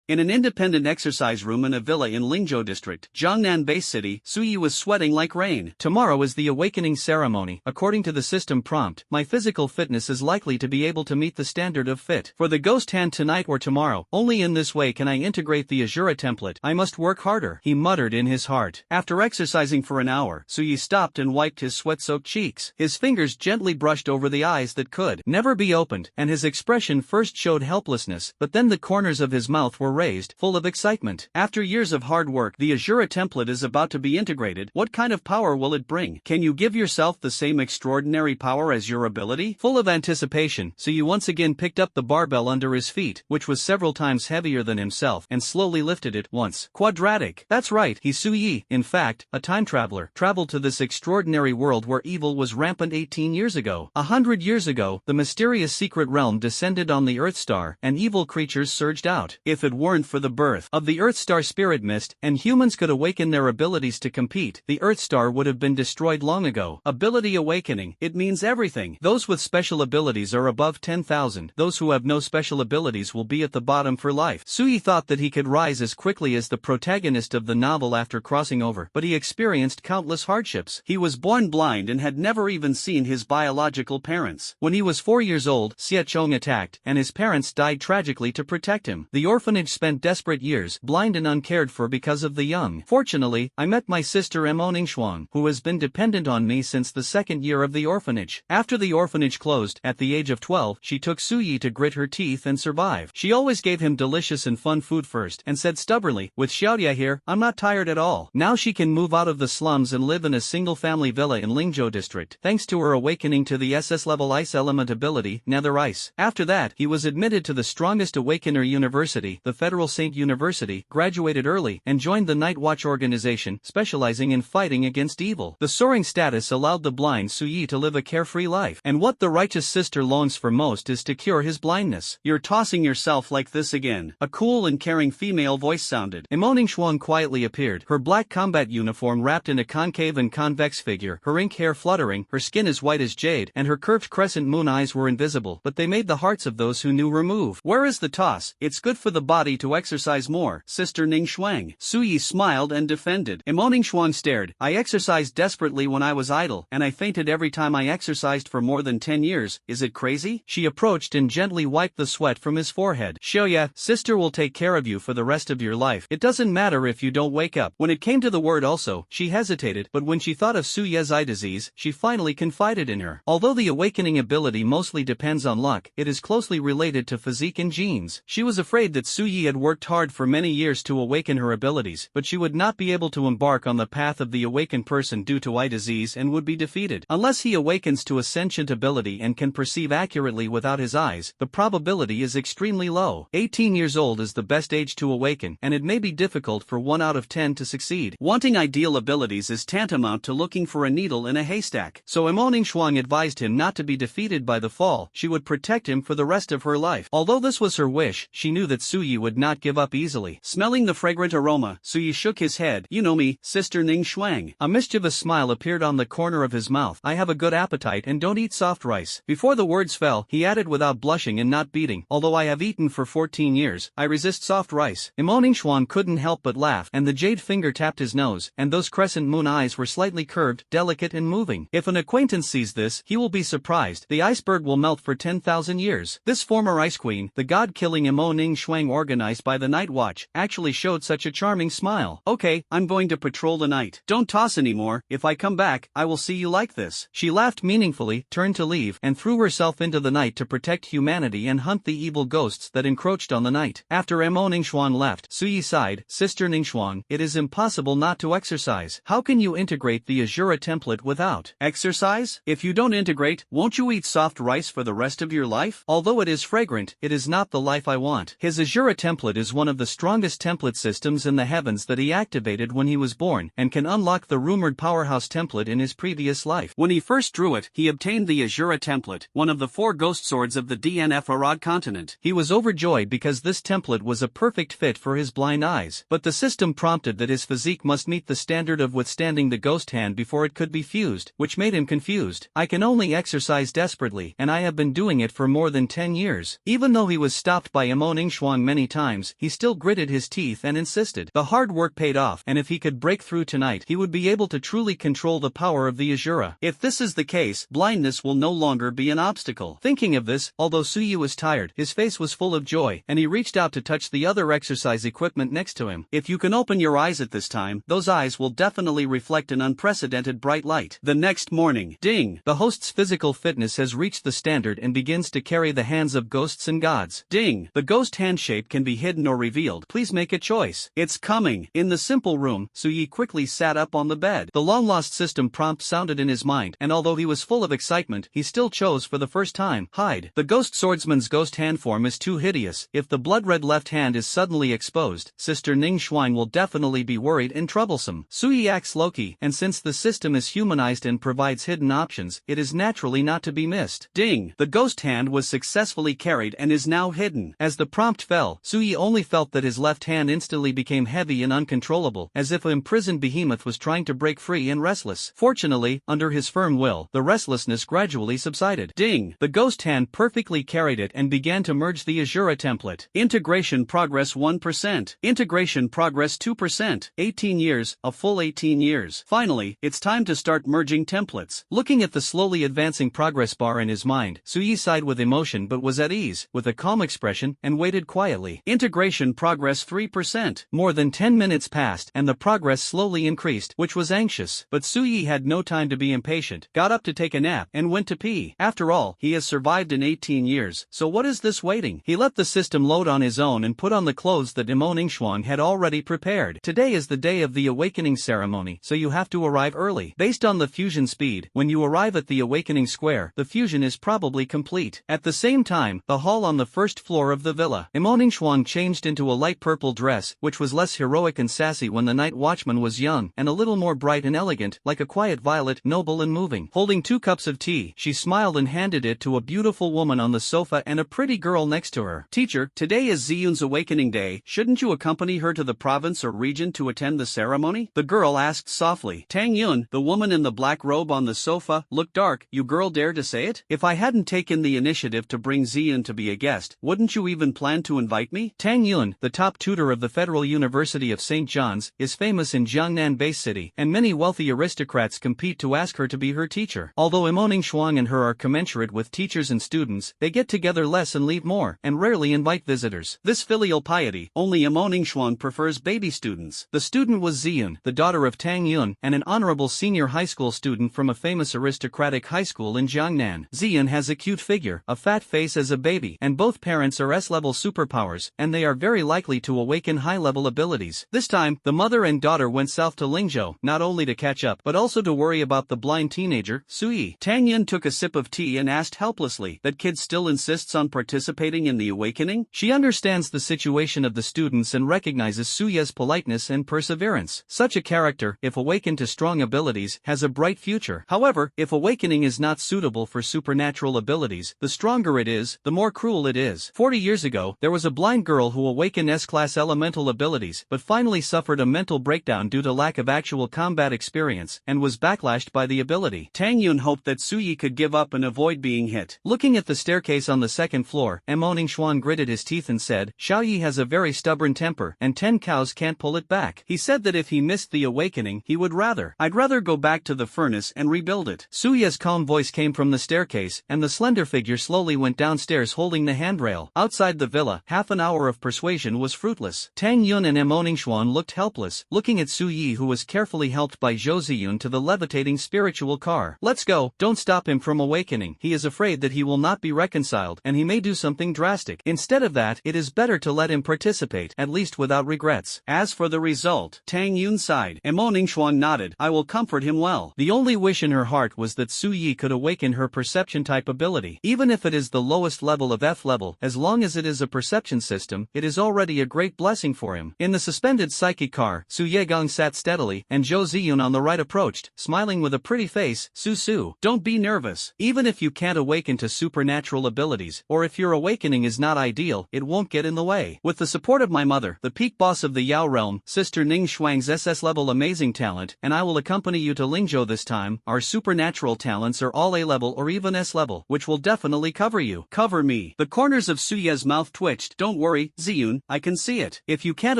In an independent exercise room in a villa in Lingzhou district, Jiangnan Bay City, Suyi was sweating like rain. Tomorrow is the awakening ceremony. According to the system prompt, my physical fitness is likely to be able to meet the standard of fit for the ghost hand tonight or tomorrow. Only in this way can I integrate the Ashura template. I must work harder, he muttered in his heart. After exercising for an hour, Suyi stopped and wiped his sweat-soaked cheeks. His fingers gently brushed over the eyes that could never be opened, and his expression first showed helplessness, but then the corners of his mouth were raised, full of excitement. After years of hard work, the Ashura template is about to be integrated. What kind of power will it bring? Can you give yourself the same extraordinary power as your ability? Full of anticipation, Suyi once again picked up the barbell under his feet, which was several times heavier than himself, and slowly lifted it once. Quadratic. That's right, he Suyi, in fact, a time traveler, traveled to this extraordinary world where evil was rampant 18 years ago. 100 years ago, the mysterious secret realm descended on the Earth Star, and evil creatures surged out. If it weren't for the birth of the Earth Star spirit mist, and humans could awaken their abilities to compete, the Earth Star would have been destroyed long ago. Ability awakening, it means everything. Those with special abilities are above 10,000. Those who have no special abilities will be at the bottom for life. Suyi thought that he could rise as quickly as the protagonist of the novel after crossing over, but he experienced countless hardships. He was born blind and had never even seen his biological parents. When he was 4 years old, Xiachong attacked, and his parents died tragically to protect him. The orphanage spent desperate years, blind and uncared for because of the young. Fortunately, I met my sister Mo Ningxuang, who has been dependent on me since the second year of the orphanage. After the orphanage closed, at the age of 12, she took Suyi to grit her teeth and survive. She always gave him delicious and fun food first, and said stubbornly, "With Xiaodia here, I'm not tired at all." Now she can move out of the slums and live in a single-family villa in Lingzhou district, thanks to her awakening to the SS-level ice element ability, Nether Ice. After that, he was admitted to the strongest awakener university, the Federal Saint University, graduated early, and joined the Night Watch organization, specializing in fighting against evil. The soaring status allowed the blind Suyi to live a carefree life, and what the righteous sister longs for most is to cure his blindness. "You're tossing yourself like this again," a cool and caring female voice sounded. Mo Ningxuang quietly appeared, her black combat uniform wrapped in a concave and convex figure, her ink hair fluttering, her skin as white as jade, and her curved crescent moon eyes were invisible, but they made the hearts of those who knew her move. "Where is the toss? It's good for the body to exercise more, Sister Ningxuang." Suyi smiled and defended. Mo Ningxuang stared. "I exercised desperately when I was idle, and I fainted every time I exercised for more than 10 years. Is it crazy?" She approached and gently wiped the sweat from his forehead. "Xiaoya, sister will take care of you for the rest of your life. It doesn't matter if you don't wake up." When it came to the word also, she hesitated, but when she thought of Suye's eye disease, she finally confided in her. Although the awakening ability mostly depends on luck, it is closely related to physique and genes. She was afraid that Suyi had worked hard for many years to awaken her abilities, but she would not be able to embark on the path of the awakened person due to eye disease and would be defeated. Unless he awakens to a sentient ability and can perceive accurately without his eyes, the probability is extremely low. 18 years old is the best age to awaken, and it may be difficult for 1 out of 10 to succeed. Wanting ideal abilities is tantamount to looking for a needle in a haystack. So Mo Ningxuang advised him not to be defeated by the fall. She would protect him for the rest of her life. Although this was her wish, she knew that Suyi would not give up easily. Smelling the fragrant aroma, Suyi shook his head. "You know me, Sister Ningxuang." A mischievous smile appeared on the corner of his mouth. "I have a good appetite and don't eat soft rice." Before the words fell, he added without blushing and not beating, "Although I have eaten for 14 years, I resist soft rice." Mo Ningxuang couldn't help but laugh, and the jade finger tapped his nose, and those crescent moon eyes were slightly curved, delicate and moving. "If an acquaintance sees this, he will be surprised. The iceberg will melt for 10,000 years." This former ice queen, the god-killing Mo Ningxuang organized by the Night Watch, actually showed such a charming smile. "Okay, I'm going to patrol the night. Don't toss anymore. If I come back, I will see you like this." She laughed meaningfully, turned to leave, and threw herself into the night to protect humanity and hunt the evil ghosts that encroached on the night. After Mo Ningxuang left, Suyi sighed. "Sister Ningxuang, it is impossible not to exercise. How can you integrate the Ashura template without exercise? If you don't integrate, won't you eat soft rice for the rest of your life?" "Although it is fragrant, it is not the life I want." His Ashura template is one of the strongest template systems in the heavens that he activated when he was born, and can unlock the rumored powerhouse template in his previous life. When he first drew it, he obtained the Ashura template, one of the 4 ghost swords of the DNF Arad continent. He was overjoyed because this template was a perfect fit for his blind eyes. But the system prompted that his physique must meet the standard of withstanding the ghost hand before it could be fused, which made him confused. "I can only exercise desperately, and I have been doing it for more than 10 years." Even though he was stopped by Mo Ningxuang many times, he still gritted his teeth and insisted. The hard work paid off, and if he could break through tonight, he would be able to truly control the power of the Ashura. If this is the case, blindness will no longer be an obstacle. Thinking of this, although Suyi was tired, his face was full of joy, and he reached out to touch the other exercise equipment next to him. If you can open your eyes at this time, those eyes will definitely reflect an unprecedented bright light. The next morning, ding! The host's physical fitness has reached the standard and begins to carry the hands of ghosts and gods. Ding! The ghost hand shape can be hidden or revealed. Please make a choice. It's coming. In the simple room, Suyi quickly sat up on the bed. The long-lost system prompt sounded in his mind, and although he was full of excitement, he still chose for the first time, hide. The ghost swordsman's ghost hand form is too hideous. If the blood-red left hand is suddenly exposed, Sister Ning Xuan will definitely be worried and troublesome. Suyi acts Loki, and since the system is humanized and provides hidden options, it is naturally not to be missed. Ding! The ghost hand was successfully carried and is now hidden. As the prompt fell, Suyi only felt that his left hand instantly became heavy and uncontrollable, as if an imprisoned behemoth was trying to break free and restless. Fortunately, under his firm will, the restlessness gradually subsided. Ding! The ghost hand perfectly carried it and began to merge the Ashura template. Integration progress 1%. Integration progress 2%. 18 years, a full 18 years. Finally, it's time to start merging templates. Looking at the slowly advancing progress bar in his mind, Suyi sighed with emotion but was at ease, with a calm expression, and waited quietly. Integration progress 3%. More than 10 minutes passed, and the progress slowly increased, which was anxious. But Suyi had no time to be impatient, got up to take a nap, and went to pee. After all, he has survived in 18 years, so what is this waiting? He let the system load on his own and put on the clothes that Imo Ningxuan had already prepared. Today is the day of the awakening ceremony, so you have to arrive early. Based on the fusion speed, when you arrive at the awakening square, the fusion is probably complete. At the same time, the hall on the first floor of the villa, Imo Ningxuan changed into a light purple dress, which was less heroic and sassy when the night watchman was young, and a little more bright and elegant, like a quiet violet, noble and moving. Holding 2 cups of tea, she smiled and handed it to a beautiful woman on the sofa and a pretty girl next to her. Teacher, today is Ziyun's awakening day, shouldn't you accompany her to the province or region to attend the ceremony? The girl asked softly. Tang Yun, the woman in the black robe on the sofa, looked dark. You girl dare to say it? If I hadn't taken the initiative to bring Ziyun to be a guest, wouldn't you even plan to invite me? Tang Yun, the top tutor of the Federal University of St. John's, is famous in Jiangnan Bay City, and many wealthy aristocrats compete to ask her to be her teacher. Although Imo Ningxuan and her are commensurate with teachers and students, they get together less and leave more, and rarely invite visitors. This filial piety, only Imo Ningxuan prefers baby students. The student was Ziyun, the daughter of Tang Yun, and an honorable senior high school student from a famous aristocratic high school in Jiangnan. Ziyun has a cute figure, a fat face as a baby, and both parents are S-level superpowers, and they are very likely to awaken high-level abilities. This time, the mother and daughter went south to Lingzhou, not only to catch up, but also to worry about the blind teenager, Suyi. Tang Yun took a sip of tea and asked helplessly, that kid still insists on participating in the awakening? She understands the situation of the students and recognizes Suya's politeness and perseverance. Such a character, if awakened to strong abilities, has a bright future. However, if awakening is not suitable for supernatural abilities, the stronger it is, the more cruel it is. 40 years ago, there was a blind girl who awakened S-class elemental abilities, but finally suffered a mental breakdown due to lack of actual combat experience, and was backlashed by the ability. Tang Yun hoped that Suyi could give up and avoid being hit. Looking at the staircase on the second floor, Imo Ningxuan gritted his teeth and said, Xiaoyi has a very stubborn temper, and 10 cows can't pull it back. He said that if he missed the awakening, he would I'd rather go back to the furnace and rebuild it. Suya's calm voice came from the staircase, and the slender figure slowly went downstairs holding the handrail. Outside the villa, half an hour of persuasion was fruitless. Tang Yun and Imo Ningxuan looked helpless, looking at Suyi, who was carefully helped by Zhou Ziyun to the levitating spiritual car. Let's go, don't stop him from awakening. He is afraid that he will not be reconciled, and he may do something drastic. Instead of that, it is better to let him participate, at least without regrets. As for the result, Tang Yun sighed. Imo Ningxuan nodded. I will comfort him well. The only wish in her heart was that Suyi could awaken her perception type ability. Even if it is the lowest level of F level, as long as it is a perception system, it is already a great blessing for him. In the suspended psychic car, Su Yegang sat steadily, and Zhou Ziyun on the right approached, smiling with a pretty face. Su, don't be nervous. Even if you can't awaken to supernatural abilities, or if your awakening is not ideal, it won't get in the way. With the support of my mother, the peak boss of the Yao realm, Sister Ning Shuang's SS level amazing talent, and I will accompany you to Lingzhou this time. Our supernatural talents are all A level or even S level, which will definitely cover you. Cover me. The corners of Suye's mouth twitched. Don't worry, Ziyun, I can see it. If you can't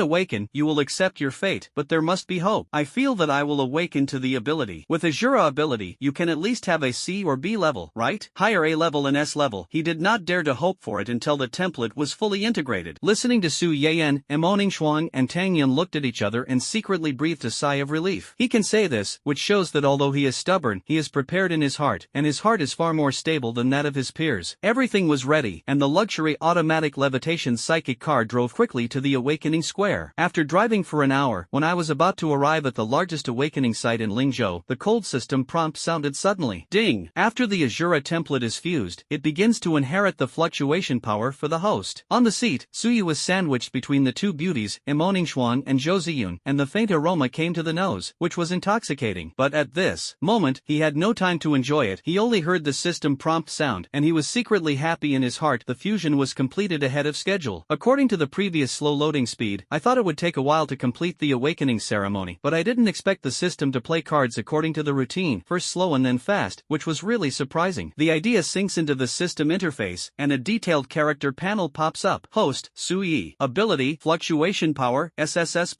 awaken, you will accept your fate, but there must be hope. I feel that I will awaken to the ability. With Ashura ability, you can at least have a C or B level, right? Higher A level and S level. He did not dare to hope for it until the template was fully integrated. Listening to Su Yan, Emoningshuang and Tang Yin looked at each other and secretly breathed a sigh of relief. He can say this, which shows that although he is stubborn, he is prepared in his heart, and his heart is far more stable than that of his peers. Everything was ready, and the luxury automatic levitation psychic car drove quickly to the awakening square. After driving for an hour, when I was about to arrive at the largest awakening site in Lingzhou, the cold system prompt sounded suddenly. Ding! After the Ashura template is fused, it begins to inherit the fluctuation power for the host. On the seat, Suyi was sandwiched between the two beauties, Emoningshuang and Zhou Ziyun, and the faint aroma came to the nose, which was intoxicating. But at this moment, he had no time to enjoy it. He only heard the system prompt sound, and he was secretly happy in his heart. The fusion was completed ahead of schedule. According to the previous slow loading speed, I thought it would take a while to complete the awakening ceremony, but I didn't expect the system to play cards according to the routine, first slow and then fast, which was really surprising. The idea sinks into the system interface, and a detailed character panel pops up. Host, Suyi. Ability, Fluctuation Power, SSS+.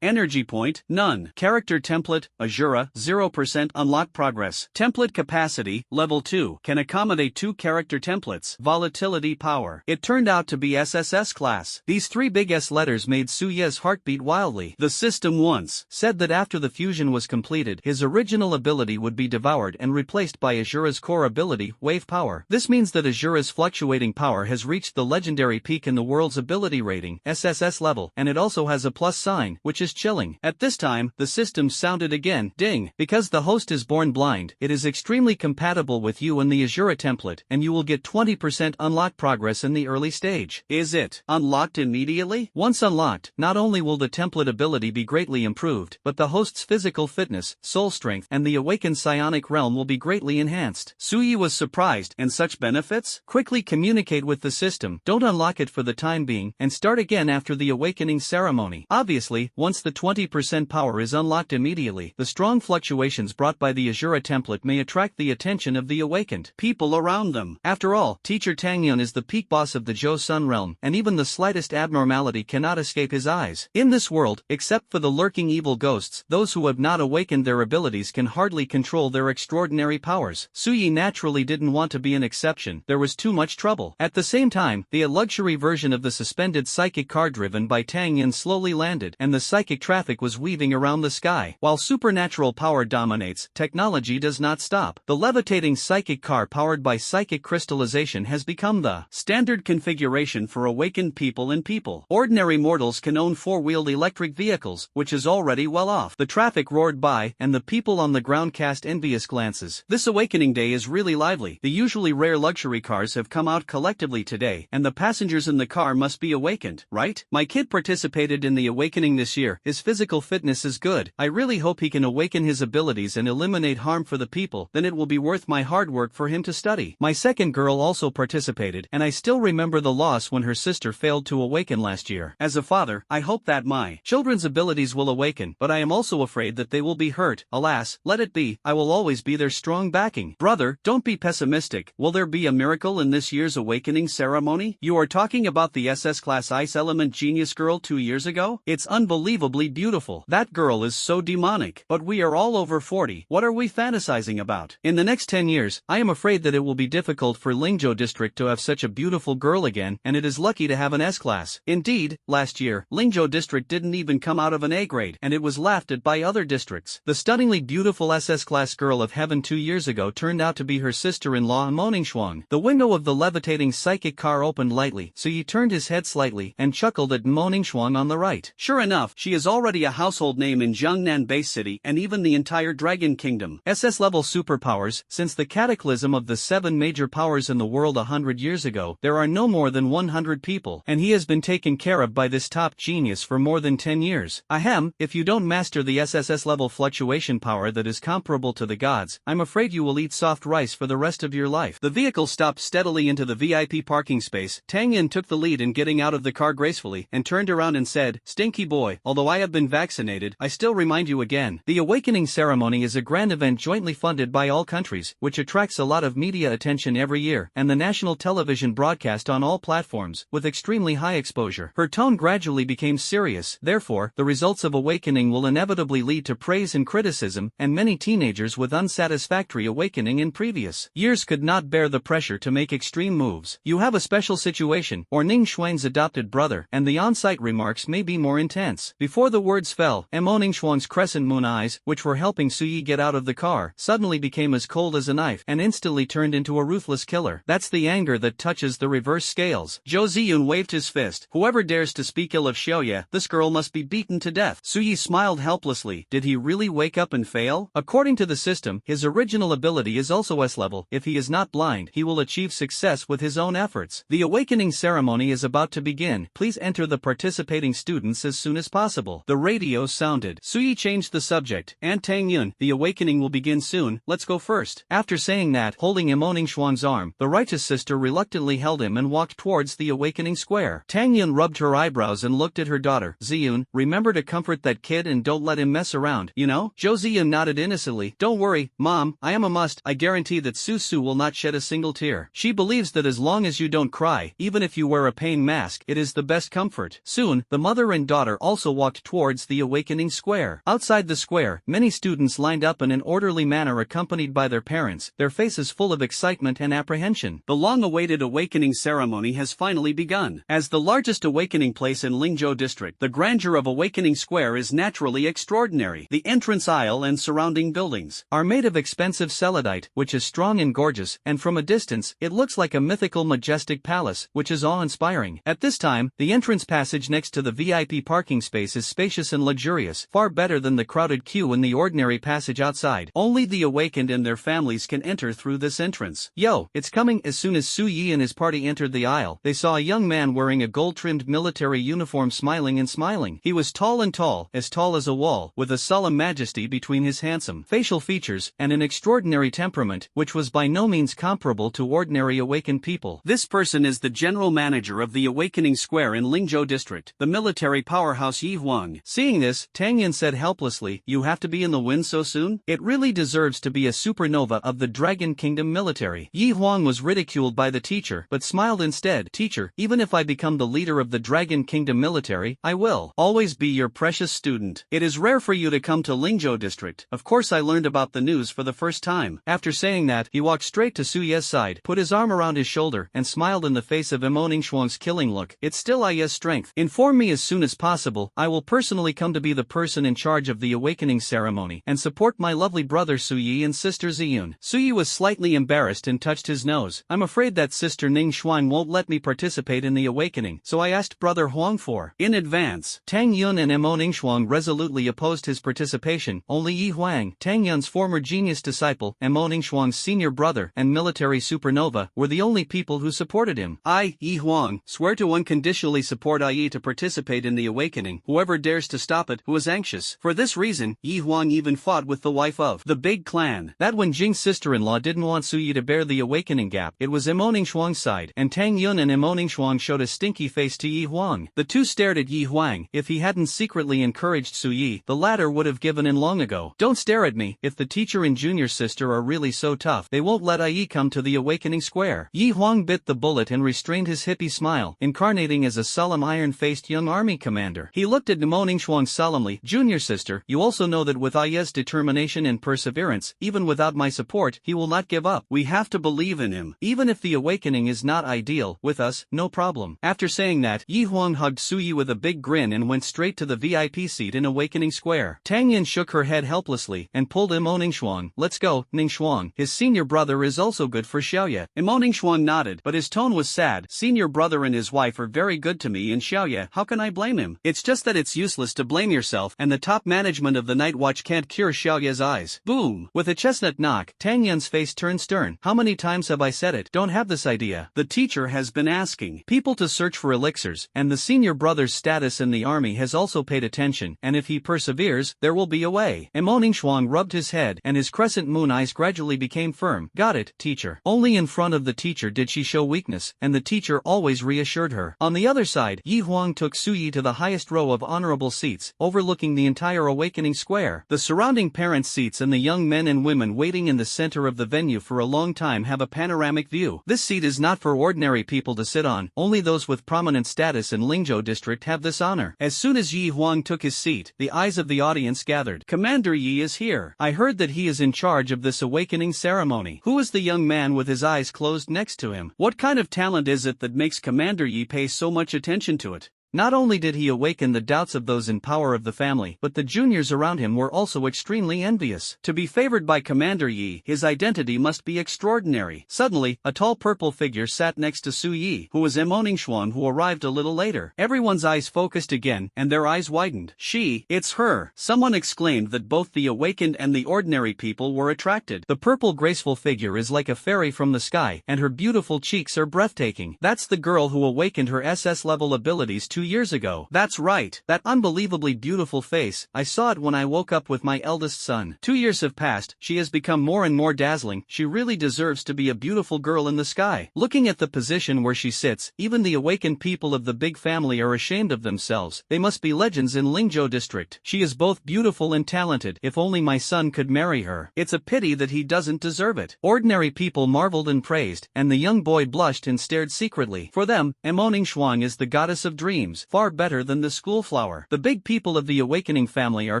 Energy Point, none. Character Template, Ashura, 0% Unlock Progress. Template Capacity, Level 2. Can accommodate 2 character templates. Volatility Power. It turned out to be SSS class. These 3 big S letters made Suye's heart beat wildly. The system once said that after the fusion was completed, his original ability would be devoured and replaced by Ashura's core ability, Wave Power. This means that Ashura's fluctuating power has reached the legendary peak in the world's ability rating, SSS level, and it also has a plus sign, which is chilling. At this time, the system sounded again. Ding! Because the host is born blind, it is extremely compatible with you and the Ashura template, and you will get 20% unlock progress in the early stage. Is it unlocked immediately? Once unlocked, not only will the template ability be greatly improved, but the host's physical fitness, soul strength, and the awakened psionic realm will be greatly enhanced. Suyi was surprised, and such benefits? Quickly communicate with the system, don't unlock it for the time being, and start again after the awakening ceremony. Obviously, once the 20% power is unlocked immediately, the strong fluctuations brought by the Ashura template may attract the attention of the awakened people around them. After all, Teacher Tangyun is the peak boss of the Zhou Sun realm, and even the slightest abnormality cannot escape his eyes. In this world, except for the lurking evil ghosts, those who have not awakened their abilities can hardly control their extraordinary powers. Suyi naturally didn't want to be an exception, there was too much trouble. At the same time, the luxury version of the suspended psychic car driven by Tangyun slowly landed, and the psychic traffic was weaving around the sky. While supernatural power dominates, technology does not stop. The levitating psychic car powered by psychic crystallization has become the standard configuration for awakened people and people. Ordinary mortals can own four-wheeled electric vehicles, which is already well off. The traffic roared by, and the people on the ground cast envious glances. This awakening day is really lively. The usually rare luxury cars have come out collectively today, and the passengers in the car must be awakened, right? My kid participated in the awakening this year. His physical fitness is good. I really hope he can awaken his abilities and eliminate harm for the people, then it will be worth my hard work for him to study. My second girl also participated, and I still remember the loss when her sister failed to awaken last year. As a father, I hope that my children's abilities will awaken, but I am also afraid that they will be hurt. Alas, let it be. I will always be their strong backing. Brother, don't be pessimistic. Will there be a miracle in this year's awakening ceremony? You are talking about the SS class ice element genius girl 2 years ago? It's unbelievably beautiful. That girl is so demonic. But we are all over 40. What are we fantasizing about? In the next 10 years, I am afraid that it will be difficult for Lingzhou district to have such a beautiful girl again, and it is lucky to have an S class. Indeed, last year, Lingzhou district didn't even come out of an A grade, and it was laughed at by other districts. The stunningly beautiful SS class girl of heaven 2 years ago turned out to be her sister-in-law Moningshuang. The window of the levitating psychic car opened lightly, so he turned his head slightly and chuckled at Moningshuang on the right. Sure enough, she is already a household name in Jiangnan base city and even the entire Dragon Kingdom. SS level superpowers. Since the cataclysm of the 7 major powers in the world 100 years ago, there are no more than 100 people, and he has been taken care of by this top genius for more than 10 years. Ahem, if you don't master the SSS level fluctuation power that is comparable to the gods, I'm afraid you will eat soft rice for the rest of your life. The vehicle stopped steadily into the VIP parking space. Tang Yin took the lead in getting out of the car gracefully and turned around and said, "Stinky boy, although I have been vaccinated, I still remind you again. The awakening ceremony is a grand event jointly funded by all countries, which attracts a lot of media attention every year, and the national television broadcast on all platforms, with extremely high exposure. Her tone gradually became serious. Therefore, the results of awakening will inevitably lead to praise and criticism, and many teenagers with unsatisfactory awakening in previous years could not bear the pressure to make extreme moves. You have a special situation, or Ning Xuan's adopted brother, and the on-site remarks may be more intense. Before the words fell, Mo Ningxuan's crescent moon eyes, which were helping Su Yi get out of the car, suddenly became as cold as a knife and instantly turned into a ruthless killer. That's the anger that touches the reverse scales. Zhou Ziyun waved his fist. Whoever dares to speak ill of Xiaoye, this girl must be beaten to death. Su Yi smiled helplessly. Did he really wake up and fail? According to the system, his original ability is also S-level. If he is not blind, he will achieve success with his own efforts. The awakening ceremony is about to begin. Please enter the participating students as soon as possible. The radio sounded. Su Yi changed the subject. And Tang Yun, the awakening will begin soon. Let's go first. After saying that, holding Mo Ningxuan's arm, the righteous sister reluctantly held him and walked towards the awakening square. Tang Yun rubbed her eyebrows and looked at her daughter. Ziyun, remember to comfort that kid and don't let him mess around, you know? Zhou Ziyun nodded innocently. Don't worry, Mom, I am a must. I guarantee that Su will not shed a single tear. She believes that as long as you don't cry, even if you wear a pain mask, it is the best comfort. Soon, the mother and daughter also walked towards the awakening square. Outside the square, many students lined up in an orderly manner accompanied by their parents, their faces full of excitement and apprehension. The long-awaited awakening ceremony has finally begun. As the largest awakening place in Lingzhou district, the grandeur of Awakening Square is naturally extraordinary. The entrance aisle and surrounding buildings are made of expensive selenite, which is strong and gorgeous, and from a distance, it looks like a mythical majestic palace, which is awe-inspiring. At this time, the entrance passage next to the VIP parking space is spacious and luxurious, far better than the crowded queue in the ordinary passage outside. Only the awakened and their families can enter through this entrance. Yo, it's coming. As soon as Su Yi and his party entered the aisle, they saw a young man wearing a gold-trimmed military uniform smiling and smiling. He was tall as a wall, with a solemn majesty between his handsome facial features and an extraordinary temperament, which was by no means comparable to ordinary awakened people. This person is the general manager of the Awakening Square in Lingzhou district, the military powerhouse Yi Huang. Seeing this, Tang Yin said helplessly, you have to be in the wind so soon? It really deserves to be a supernova of the Dragon Kingdom military. Yi Huang was ridiculed by the teacher, but smiled instead. Teacher, even if I become the leader of the Dragon Kingdom military, I will always be your precious student. It is rare for you to come to Lingzhou district. Of course I learned about the news for the first time. After saying that, he walked straight to Su Ye's side, put his arm around his shoulder, and smiled in the face of Mo Ningxuang's killing look. It's still Ye's strength. Inform me as soon as possible. I will personally come to be the person in charge of the awakening ceremony, and support my lovely brother Su Yi and sister Ziyun. Su Yi was slightly embarrassed and touched his nose. I'm afraid that sister Ning Xuan won't let me participate in the awakening, so I asked brother Huang for in advance. Tang Yun and Mo Ningxuang resolutely opposed his participation. Only Yi Huang, Tang Yun's former genius disciple, and Mo Ningxuang's senior brother and military supernova, were the only people who supported him. I, Yi Huang, swear to unconditionally support Yi to participate in the awakening. Whoever dares to stop it, who is anxious. For this reason, Yi Huang even fought with the wife of the big clan. That when Jing's sister-in-law didn't want Su Yi to bear the awakening gap, it was Mo Ningxuang's side, and Tang Yun and Mo Ningxuang showed a stinky face to Yi Huang. The two stared at Yi Huang. If he hadn't secretly encouraged Su Yi, the latter would have given in long ago. Don't stare at me. If the teacher and junior sister are really so tough, they won't let Yi come to the awakening square. Yi Huang bit the bullet and restrained his hippie smile, incarnating as a solemn iron-faced young army commander. He looked at Mo Ningxuang solemnly. Junior sister, you also know that with Ye's determination and perseverance, even without my support, he will not give up. We have to believe in him. Even if the awakening is not ideal, with us, no problem. After saying that, Yi Huang hugged Su Yi with a big grin and went straight to the VIP seat in Awakening Square. Tang Yin shook her head helplessly and pulled Mo Ningxuang. Let's go, Ningxuang. His senior brother is also good for Xiaoye. Mo Ningxuang nodded, but his tone was sad. Senior brother and his wife are very good to me and Xiaoye, how can I blame him? It's just that it's useless to blame yourself, and the top management of the Night Watch can't cure Xiaoye's eyes. Boom! With a chestnut knock, Tang Yun's face turned stern. How many times have I said it? Don't have this idea. The teacher has been asking people to search for elixirs, and the senior brother's status in the army has also paid attention, and if he perseveres, there will be a way. Mo Ningxuang rubbed his head, and his crescent moon eyes gradually became firm. Got it, teacher. Only in front of the teacher did she show weakness, and the teacher always reassured her. On the other side, Yi Huang took Su Yi to the highest row of honorable seats, overlooking the entire awakening square. The surrounding parents' seats and the young men and women waiting in the center of the venue for a long time have a panoramic view. This seat is not for ordinary people to sit on. only those with prominent status in Lingzhou district have this honor. As soon as Yi Huang took his seat, the eyes of the audience gathered. Commander Yi is here. I heard that he is in charge of this awakening ceremony. Who is the young man with his eyes closed next to him? What kind of talent is it that makes Commander Yi pay so much attention to it? Not only did he awaken the doubts of those in power of the family, but the juniors around him were also extremely envious. To be favored by Commander Yi, his identity must be extraordinary. Suddenly, a tall purple figure sat next to Su Yi, who was Ningxuan, who arrived a little later. Everyone's eyes focused again, and their eyes widened. It's her. Someone exclaimed that both the awakened and the ordinary people were attracted. The purple graceful figure is like a fairy from the sky, and her beautiful cheeks are breathtaking. That's the girl who awakened her SS level abilities 2 years ago. That's right, that unbelievably beautiful face. I saw it when I woke up with my eldest son. 2 years have passed, she has become more and more dazzling. She really deserves to be a beautiful girl in the sky. Looking at the position where she sits, even the awakened people of the big family are ashamed of themselves. They must be legends in Lingzhou district. She is both beautiful and talented. If only my son could marry her. It's a pity that he doesn't deserve it. Ordinary people marveled and praised, and the young boy blushed and stared secretly. For them, Ningxuan is the goddess of dreams, far better than the school flower. The big people of the awakening family are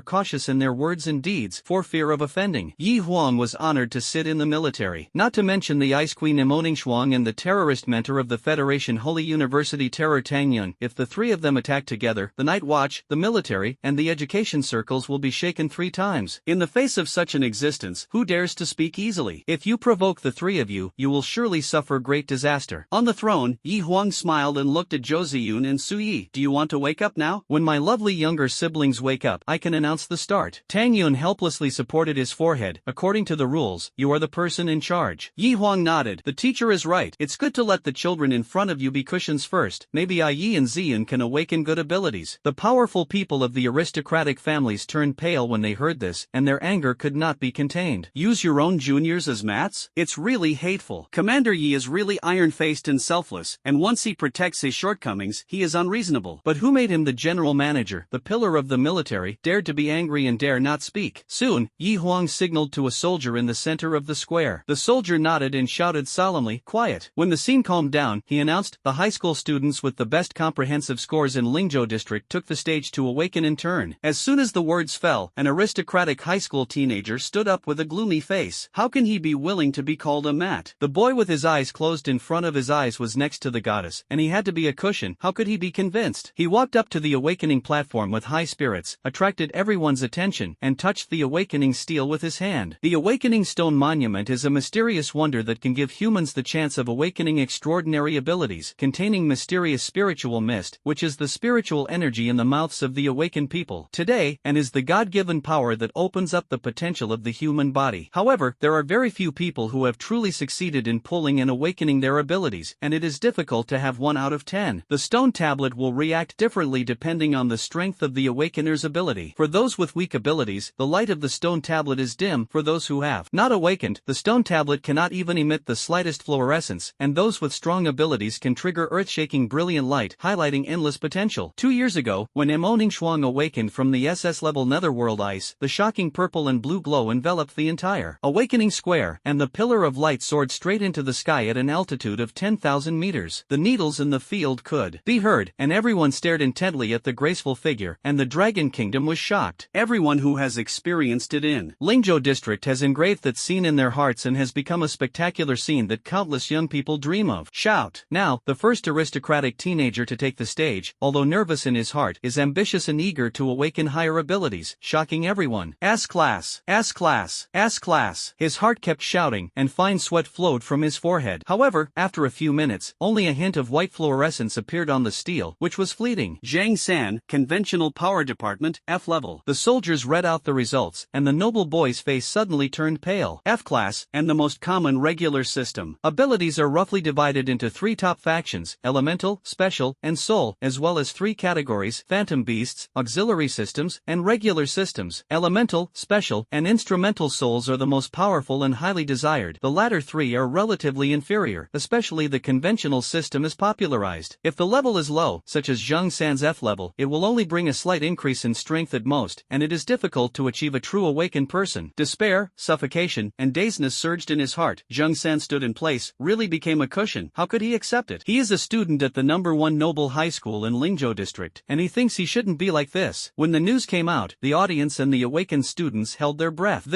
cautious in their words and deeds, for fear of offending. Yi Huang was honored to sit in the military. Not to mention the Ice Queen Ningxuan and the terrorist mentor of the Federation Holy University Terror Tang Yun. If the three of them attack together, the Night Watch, the military, and the education circles will be shaken 3 times. In the face of such an existence, who dares to speak easily? If you provoke the three of you, you will surely suffer great disaster. On the throne, Yi Huang smiled and looked at Zhou Ziyun and Su Yi. Do you want to wake up now? When my lovely younger siblings wake up, I can announce the start. Tang Yun helplessly supported his forehead. According to the rules, you are the person in charge. Yi Huang nodded. The teacher is right. It's good to let the children in front of you be cushions first. Maybe Yi and Ziyun can awaken good abilities. The powerful people of the aristocratic families turned pale when they heard this, and their anger could not be contained. Use your own juniors as mats? It's really hateful. Commander Yi is really iron-faced and selfless, and once he protects his shortcomings, he is unreasonable. But who made him the general manager, the pillar of the military, dared to be angry and dare not speak? Soon, Yi Huang signaled to a soldier in the center of the square. The soldier nodded and shouted solemnly, "Quiet." When the scene calmed down, he announced, the high school students with the best comprehensive scores in Lingzhou district took the stage to awaken in turn. As soon as the words fell, an aristocratic high school teenager stood up with a gloomy face. How can he be willing to be called a mat? The boy with his eyes closed in front of his eyes was next to the goddess, and he had to be a cushion. How could he be convinced? He walked up to the awakening platform with high spirits, attracted everyone's attention, and touched the awakening steel with his hand. The awakening stone monument is a mysterious wonder that can give humans the chance of awakening extraordinary abilities, containing mysterious spiritual mist, which is the spiritual energy in the mouths of the awakened people today, and is the God-given power that opens up the potential of the human body. However, there are very few people who have truly succeeded in pulling and awakening their abilities, and it is difficult to have 1 out of 10. The stone tablet will react differently depending on the strength of the awakener's ability. For those with weak abilities, the light of the stone tablet is dim. For those who have not awakened, the stone tablet cannot even emit the slightest fluorescence, and those with strong abilities can trigger earth-shaking brilliant light, highlighting endless potential. 2 years ago, when Ningxuan awakened from the SS-level netherworld ice, the shocking purple and blue glow enveloped the entire awakening square, and the pillar of light soared straight into the sky at an altitude of 10,000 meters. The needles in the field could be heard, and everyone stared intently at the graceful figure, and the Dragon Kingdom was shocked. Everyone who has experienced it in Lingzhou district has engraved that scene in their hearts and has become a spectacular scene that countless young people dream of. Shout! Now, the first aristocratic teenager to take the stage, although nervous in his heart, is ambitious and eager to awaken higher abilities, shocking everyone. S-class! S-class! S-class! His heart kept shouting, and fine sweat flowed from his forehead. However, after a few minutes, only a hint of white fluorescence appeared on the steel, which was fleeting. Zhang San, Conventional Power Department, F level. The soldiers read out the results, and the noble boy's face suddenly turned pale. F class, and the most common regular system. Abilities are roughly divided into 3 top factions, Elemental, Special, and Soul, as well as 3 categories, Phantom Beasts, Auxiliary Systems, and Regular Systems. Elemental, Special, and Instrumental Souls are the most powerful and highly desired. The latter 3 are relatively inferior, especially the conventional system is popularized. If the level is low, such as Zhang San's F level, it will only bring a slight increase in strength at most, and it is difficult to achieve a true awakened person. Despair, suffocation, and dazedness surged in his heart. Zhang San stood in place, really became a cushion. How could he accept it? He is a student at the #1 Noble High School in Lingzhou district, and he thinks he shouldn't be like this. When the news came out, the audience and the awakened students held their breath.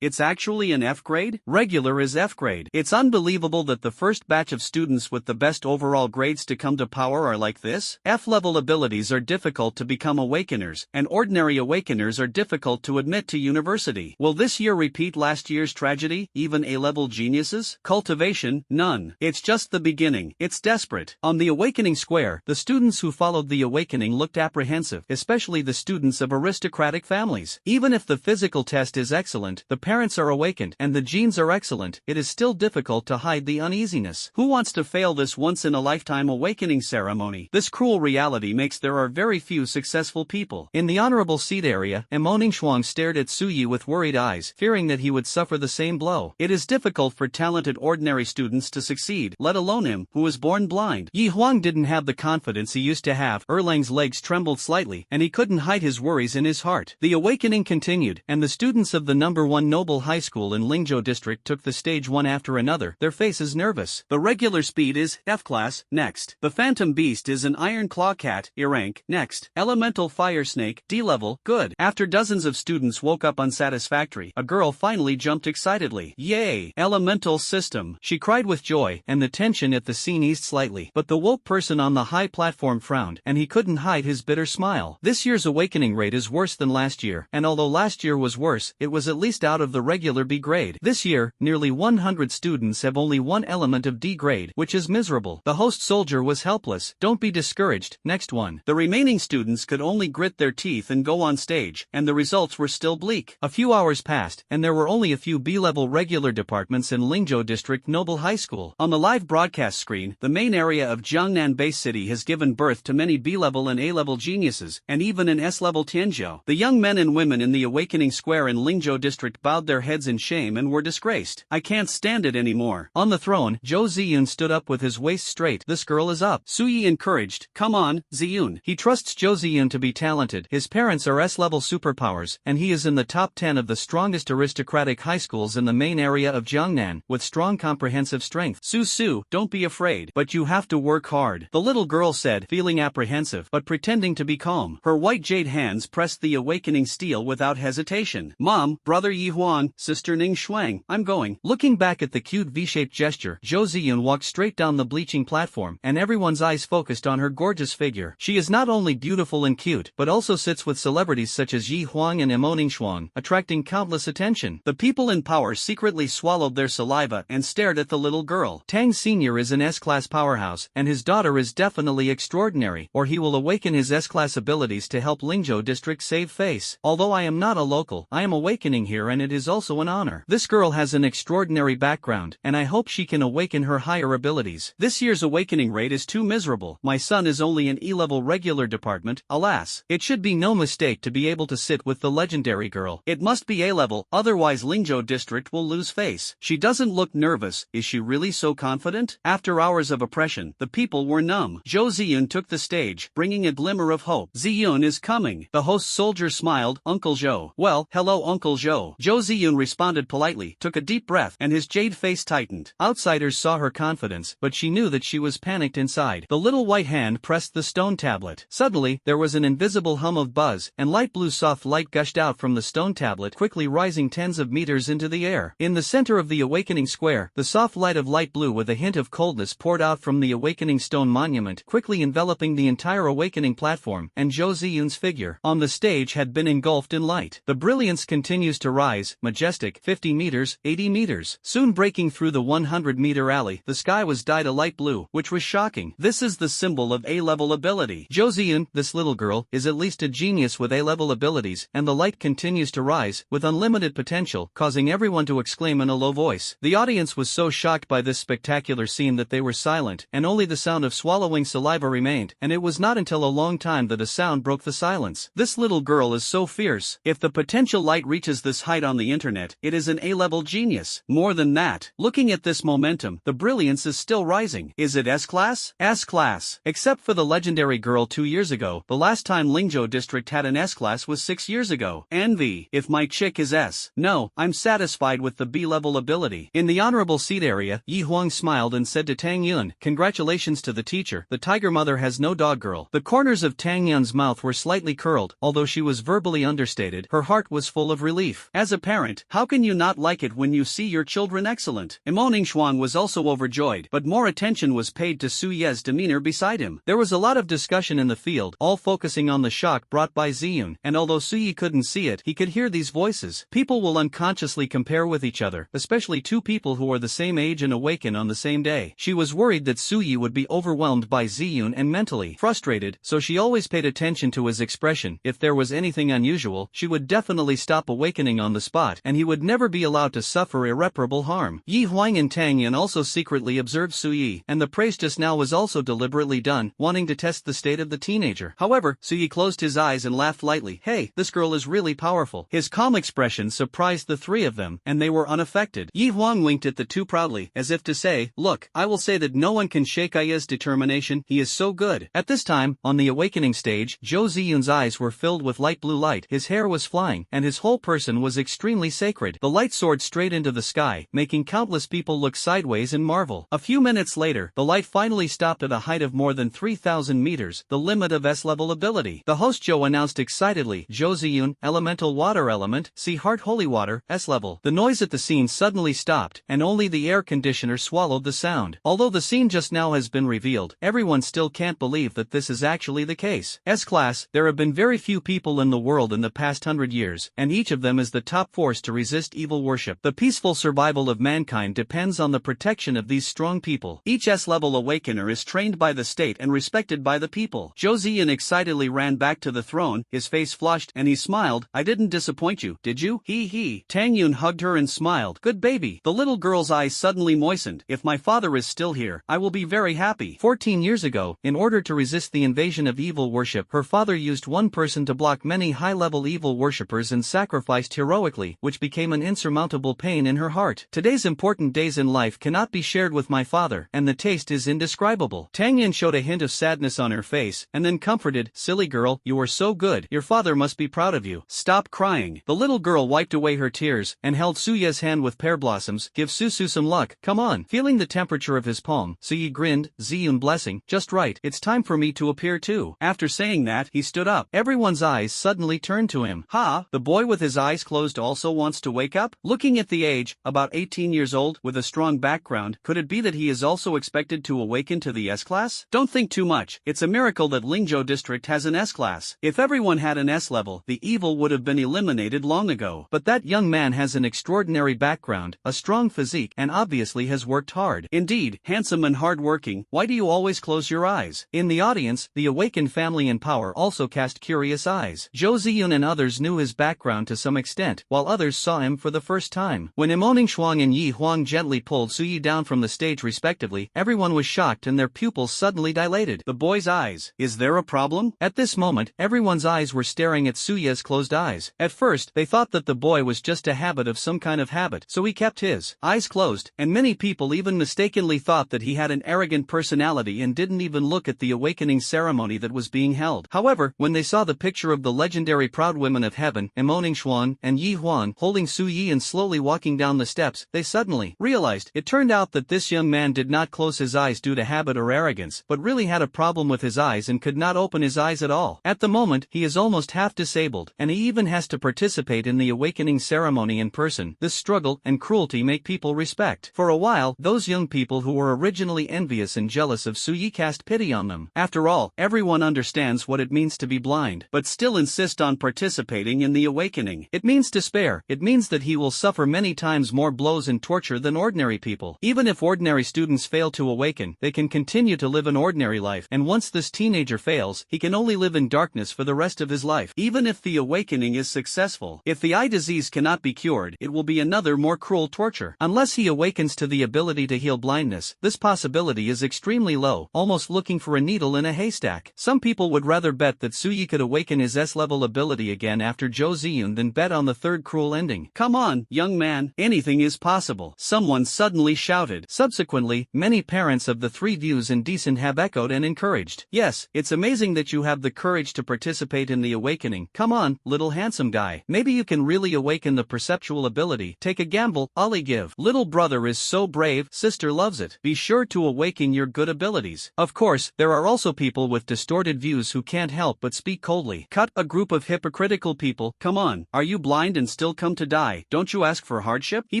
It's actually an F grade? Regular is F grade. It's unbelievable that the first batch of students with the best overall grades to come to power are like this. F-level abilities are difficult to become awakeners, and ordinary awakeners are difficult to admit to university. Will this year repeat last year's tragedy? Even A-level geniuses? Cultivation? None. It's just the beginning. It's desperate. On the awakening square, the students who followed the awakening looked apprehensive, especially the students of aristocratic families. Even if the physical test is excellent, the parents are awakened, and the genes are excellent, it is still difficult to hide the uneasiness. Who wants to fail this once-in-a-lifetime awakening ceremony? This cruel reality makes there are very few successful people. In the honorable seat area, Mo Ningxuang stared at Su Yi with worried eyes, fearing that he would suffer the same blow. It is difficult for talented ordinary students to succeed, let alone him, who was born blind. Yi Huang didn't have the confidence he used to have. Erlang's legs trembled slightly, and he couldn't hide his worries in his heart. The awakening continued, and the students of the #1 Noble High School in Lingzhou district took the stage one after another, their faces nervous. The regular speed is F class, next. The Phantom Beast is an Iron Claw Cat, E rank, next. Elemental Fire Snake, D level, good. After dozens of students woke up unsatisfactory, a girl finally jumped excitedly. Yay! Elemental System! She cried with joy, and the tension at the scene eased slightly. But the woke person on the high platform frowned, and he couldn't hide his bitter smile. This year's awakening rate is worse than last year, and although last year was worse, it was at least out of the regular B grade. This year, nearly 100 students have only one element of D grade, which is miserable. The host soldier was helpless. Don't be discouraged. Next one. The remaining students could only grit their teeth and go on stage, and the results were still bleak. A few hours passed, and there were only a few B-level regular departments in Lingzhou District Noble High School. On the live broadcast screen, the main area of Jiangnan Base City has given birth to many B-level and A-level geniuses, and even an S-level Tianzhou. The young men and women in the Awakening Square in Lingzhou District bowed their heads in shame and were disgraced. I can't stand it anymore. On the throne, Zhou Ziyun stood up with his waist straight. This girl is up. Su Yi encouraged. Come on, Ziyun. He trusts Zhou Ziyun to be talented. His parents are S-level superpowers, and he is in the top 10 of the strongest aristocratic high schools in the main area of Jiangnan, with strong comprehensive strength. Su, don't be afraid, but you have to work hard, the little girl said, feeling apprehensive, but pretending to be calm. Her white jade hands pressed the awakening steel without hesitation. Mom, brother Yi Huang, sister Ning Shuang, I'm going. Looking back at the cute V-shaped gesture, Zhou Ziyun walked straight down the bleaching platform, and everyone's eyes focused on her gorgeous figure. She is not only beautiful and cute, but also sits with celebrities such as Yi Huang and Mo Ningxuang, attracting countless attention. The people in power secretly swallowed their saliva and stared at the little girl. Tang Sr. is an S-class powerhouse, and his daughter is definitely extraordinary, or he will awaken his S-class abilities to help Lingzhou District save face. Although I am not a local, I am awakening here, and it is also an honor. This girl has an extraordinary background, and I hope she can awaken her higher abilities. This year's awakening rate is too miserable. My son is only an E-level regular department, alas. It should be no mistake to be able to sit with the legendary girl. It must be A-level, otherwise Lingzhou District will lose face. She doesn't look nervous. Is she really so confident? After hours of oppression, the people were numb. Zhou Ziyun took the stage, bringing a glimmer of hope. Ziyun is coming. The host soldier smiled. Uncle Zhou. Well, hello Uncle Zhou. Zhou Ziyun responded politely, took a deep breath, and his jade face tightened. Outsiders saw her confidence, but she knew that she was panicked inside. The little white hand pressed the stone tablet. Suddenly, there was an invisible hum of buzz, and light blue soft light gushed out from the stone tablet, quickly rising tens of meters into the air. In the center of the awakening square, the soft light of light blue with a hint of coldness poured out from the awakening stone monument, quickly enveloping the entire awakening platform, and Zhou Ziyun's figure on the stage had been engulfed in light. The brilliance continues to rise, majestic, 50 meters, 80 meters. Soon breaking through the 100-meter alley, the sky was dyed a light blue, which was shocking. This is the symbol of A-level ability. Zhou Ziyun, this little girl, is at least a genius with A-level abilities, and the light continues to rise, with unlimited potential, causing everyone to exclaim in a low voice. The audience was so shocked by this spectacular scene that they were silent, and only the sound of swallowing saliva remained, and it was not until a long time that a sound broke the silence. This little girl is so fierce. If the potential light reaches this height on the internet, it is an A-level genius. More than that, looking at this momentum, the brilliance is still rising. Is it S-class? S-class. Except Except for the legendary girl 2 years ago, the last time Lingzhou district had an S-class was 6 years ago. Envy. If my chick is S. No, I'm satisfied with the B-level ability. In the honorable seat area, Yi Huang smiled and said to Tang Yun, congratulations to the teacher, the tiger mother has no dog girl. The corners of Tang Yun's mouth were slightly curled, although she was verbally understated, her heart was full of relief. As a parent, how can you not like it when you see your children excellent? Imo Ningxuan was also overjoyed, but more attention was paid to Su Ye's demeanor beside him. There was a lot of discussion in the field, all focusing on the shock brought by Ziyun, and although Su Yi couldn't see it, he could hear these voices. People will unconsciously compare with each other, especially two people who are the same age and awaken on the same day. She was worried that Su Yi would be overwhelmed by Ziyun and mentally frustrated, so she always paid attention to his expression. If there was anything unusual, she would definitely stop awakening on the spot, and he would never be allowed to suffer irreparable harm. Yi Huang and Tang Yan also secretly observed Su Yi, and the praise just now was also deliberately done, wanting to test the state of the teenager. However, Su Yi closed his eyes and laughed lightly. Hey, this girl is really powerful. His calm expression surprised the three of them, and they were unaffected. Yi Huang winked at the two proudly, as if to say, look, I will say that no one can shake Aya's determination, he is so good. At this time, on the awakening stage, Zhou Ziyun's eyes were filled with light blue light, his hair was flying, and his whole person was extremely sacred. The light soared straight into the sky, making countless people look sideways and marvel. A few minutes later, the light finally stopped at a height of more than 3,000 meters, the limit of S-level ability. The host Zhou announced excitedly, Zhou Ziyun, elemental water element, see heart holy water, S-level. The noise at the scene suddenly stopped, and only the air conditioner swallowed the sound. Although the scene just now has been revealed, everyone still can't believe that this is actually the case. S-class, there have been very few people in the world in the past 100 years, and each of them is the top force to resist evil worship. The peaceful survival of mankind depends on the protection of these strong people. Each S-level awakener is trained by the state and respected by the people. Zhou Ziyan excitedly ran back to the throne, his face flushed, and he smiled. I didn't disappoint you, did you? Hee hee. Tang Yun hugged her and smiled. Good baby. The little girl's eyes suddenly moistened. If my father is still here, I will be very happy. 14 years ago, in order to resist the invasion of evil worship, her father used one person to block many high-level evil worshippers and sacrificed heroically, which became an insurmountable pain in her heart. Today's important days in life cannot be shared with my father, and the taste is indescribable. Tang Yin showed a hint of sadness on her face, and then comforted, silly girl, you are so good, your father must be proud of you. Stop crying. The little girl wiped away her tears, and held Su Ye's hand with pear blossoms. Give Su some luck, come on. Feeling the temperature of his palm, Su Yi grinned, Ziyun blessing, just right, it's time for me to appear too. After saying that, he stood up. Everyone's eyes suddenly turned to him. Ha, the boy with his eyes closed also wants to wake up? Looking at the age, about 18 years old, with a strong background, could it be that he is also expected to awaken to the S-class? Don't think too much, it's a miracle that Lingzhou district has an S-class. If everyone had an S-level, the evil would have been eliminated long ago. But that young man has an extraordinary background, a strong physique, and obviously has worked hard. Indeed, handsome and hard-working, why do you always close your eyes? In the audience, the awakened family in power also cast curious eyes. Zhou Ziyun and others knew his background to some extent, while others saw him for the first time. When Imo Ningxuang and Yi Huang gently pulled Su Yi down from the stage respectively, everyone was shocked and their pupils suddenly dilated. The boy's eyes. Is there a problem? At this moment, everyone's eyes were staring at Su Ye's closed eyes. At first, they thought that the boy was just a habit of some kind of habit, so he kept his eyes closed, and many people even mistakenly thought that he had an arrogant personality and didn't even look at the awakening ceremony that was being held. However, when they saw the picture of the legendary proud women of heaven, Imo Ningxuan and Yi Huan, holding Su Yi and slowly walking down the steps, they suddenly realized it turned out that this young man did not close his eyes due to habit or arrogance, but really had a problem with his eyes and could not open his eyes at all. At the moment, he is almost half disabled, and he even has to participate in the awakening ceremony in person. This struggle and cruelty make people respect. For a while, those young people who were originally envious and jealous of Su Yi cast pity on them. After all, everyone understands what it means to be blind, but still insist on participating in the awakening. It means despair. It means that he will suffer many times more blows and torture than ordinary people. Even if ordinary students fail to awaken, they can continue to live an ordinary life, and once this teenager fails, he can only live in darkness for the rest of his life. Even if the awakening is successful, if the eye disease cannot be cured, it will be another more cruel torture. Unless he awakens to the ability to heal blindness, this possibility is extremely low, almost looking for a needle in a haystack. Some people would rather bet that Su Yi could awaken his S-level ability again after Zhou Ziyun than bet on the third cruel ending. Come on, young man, anything is possible, someone suddenly shouted. Subsequently, many parents of the three views indecent have echoed and encouraged. Yes, it's amazing that you have the courage to participate in the awakening. Come on, little handsome guy. Maybe you can really awaken the perceptual ability. Take a gamble, Ollie give. Little brother is so brave, sister loves it. Be sure to awaken your good abilities. Of course, there are also people with distorted views who can't help but speak coldly. Cut a group of hypocritical people. Come on, are you blind and still come to die? Don't you ask for hardship? He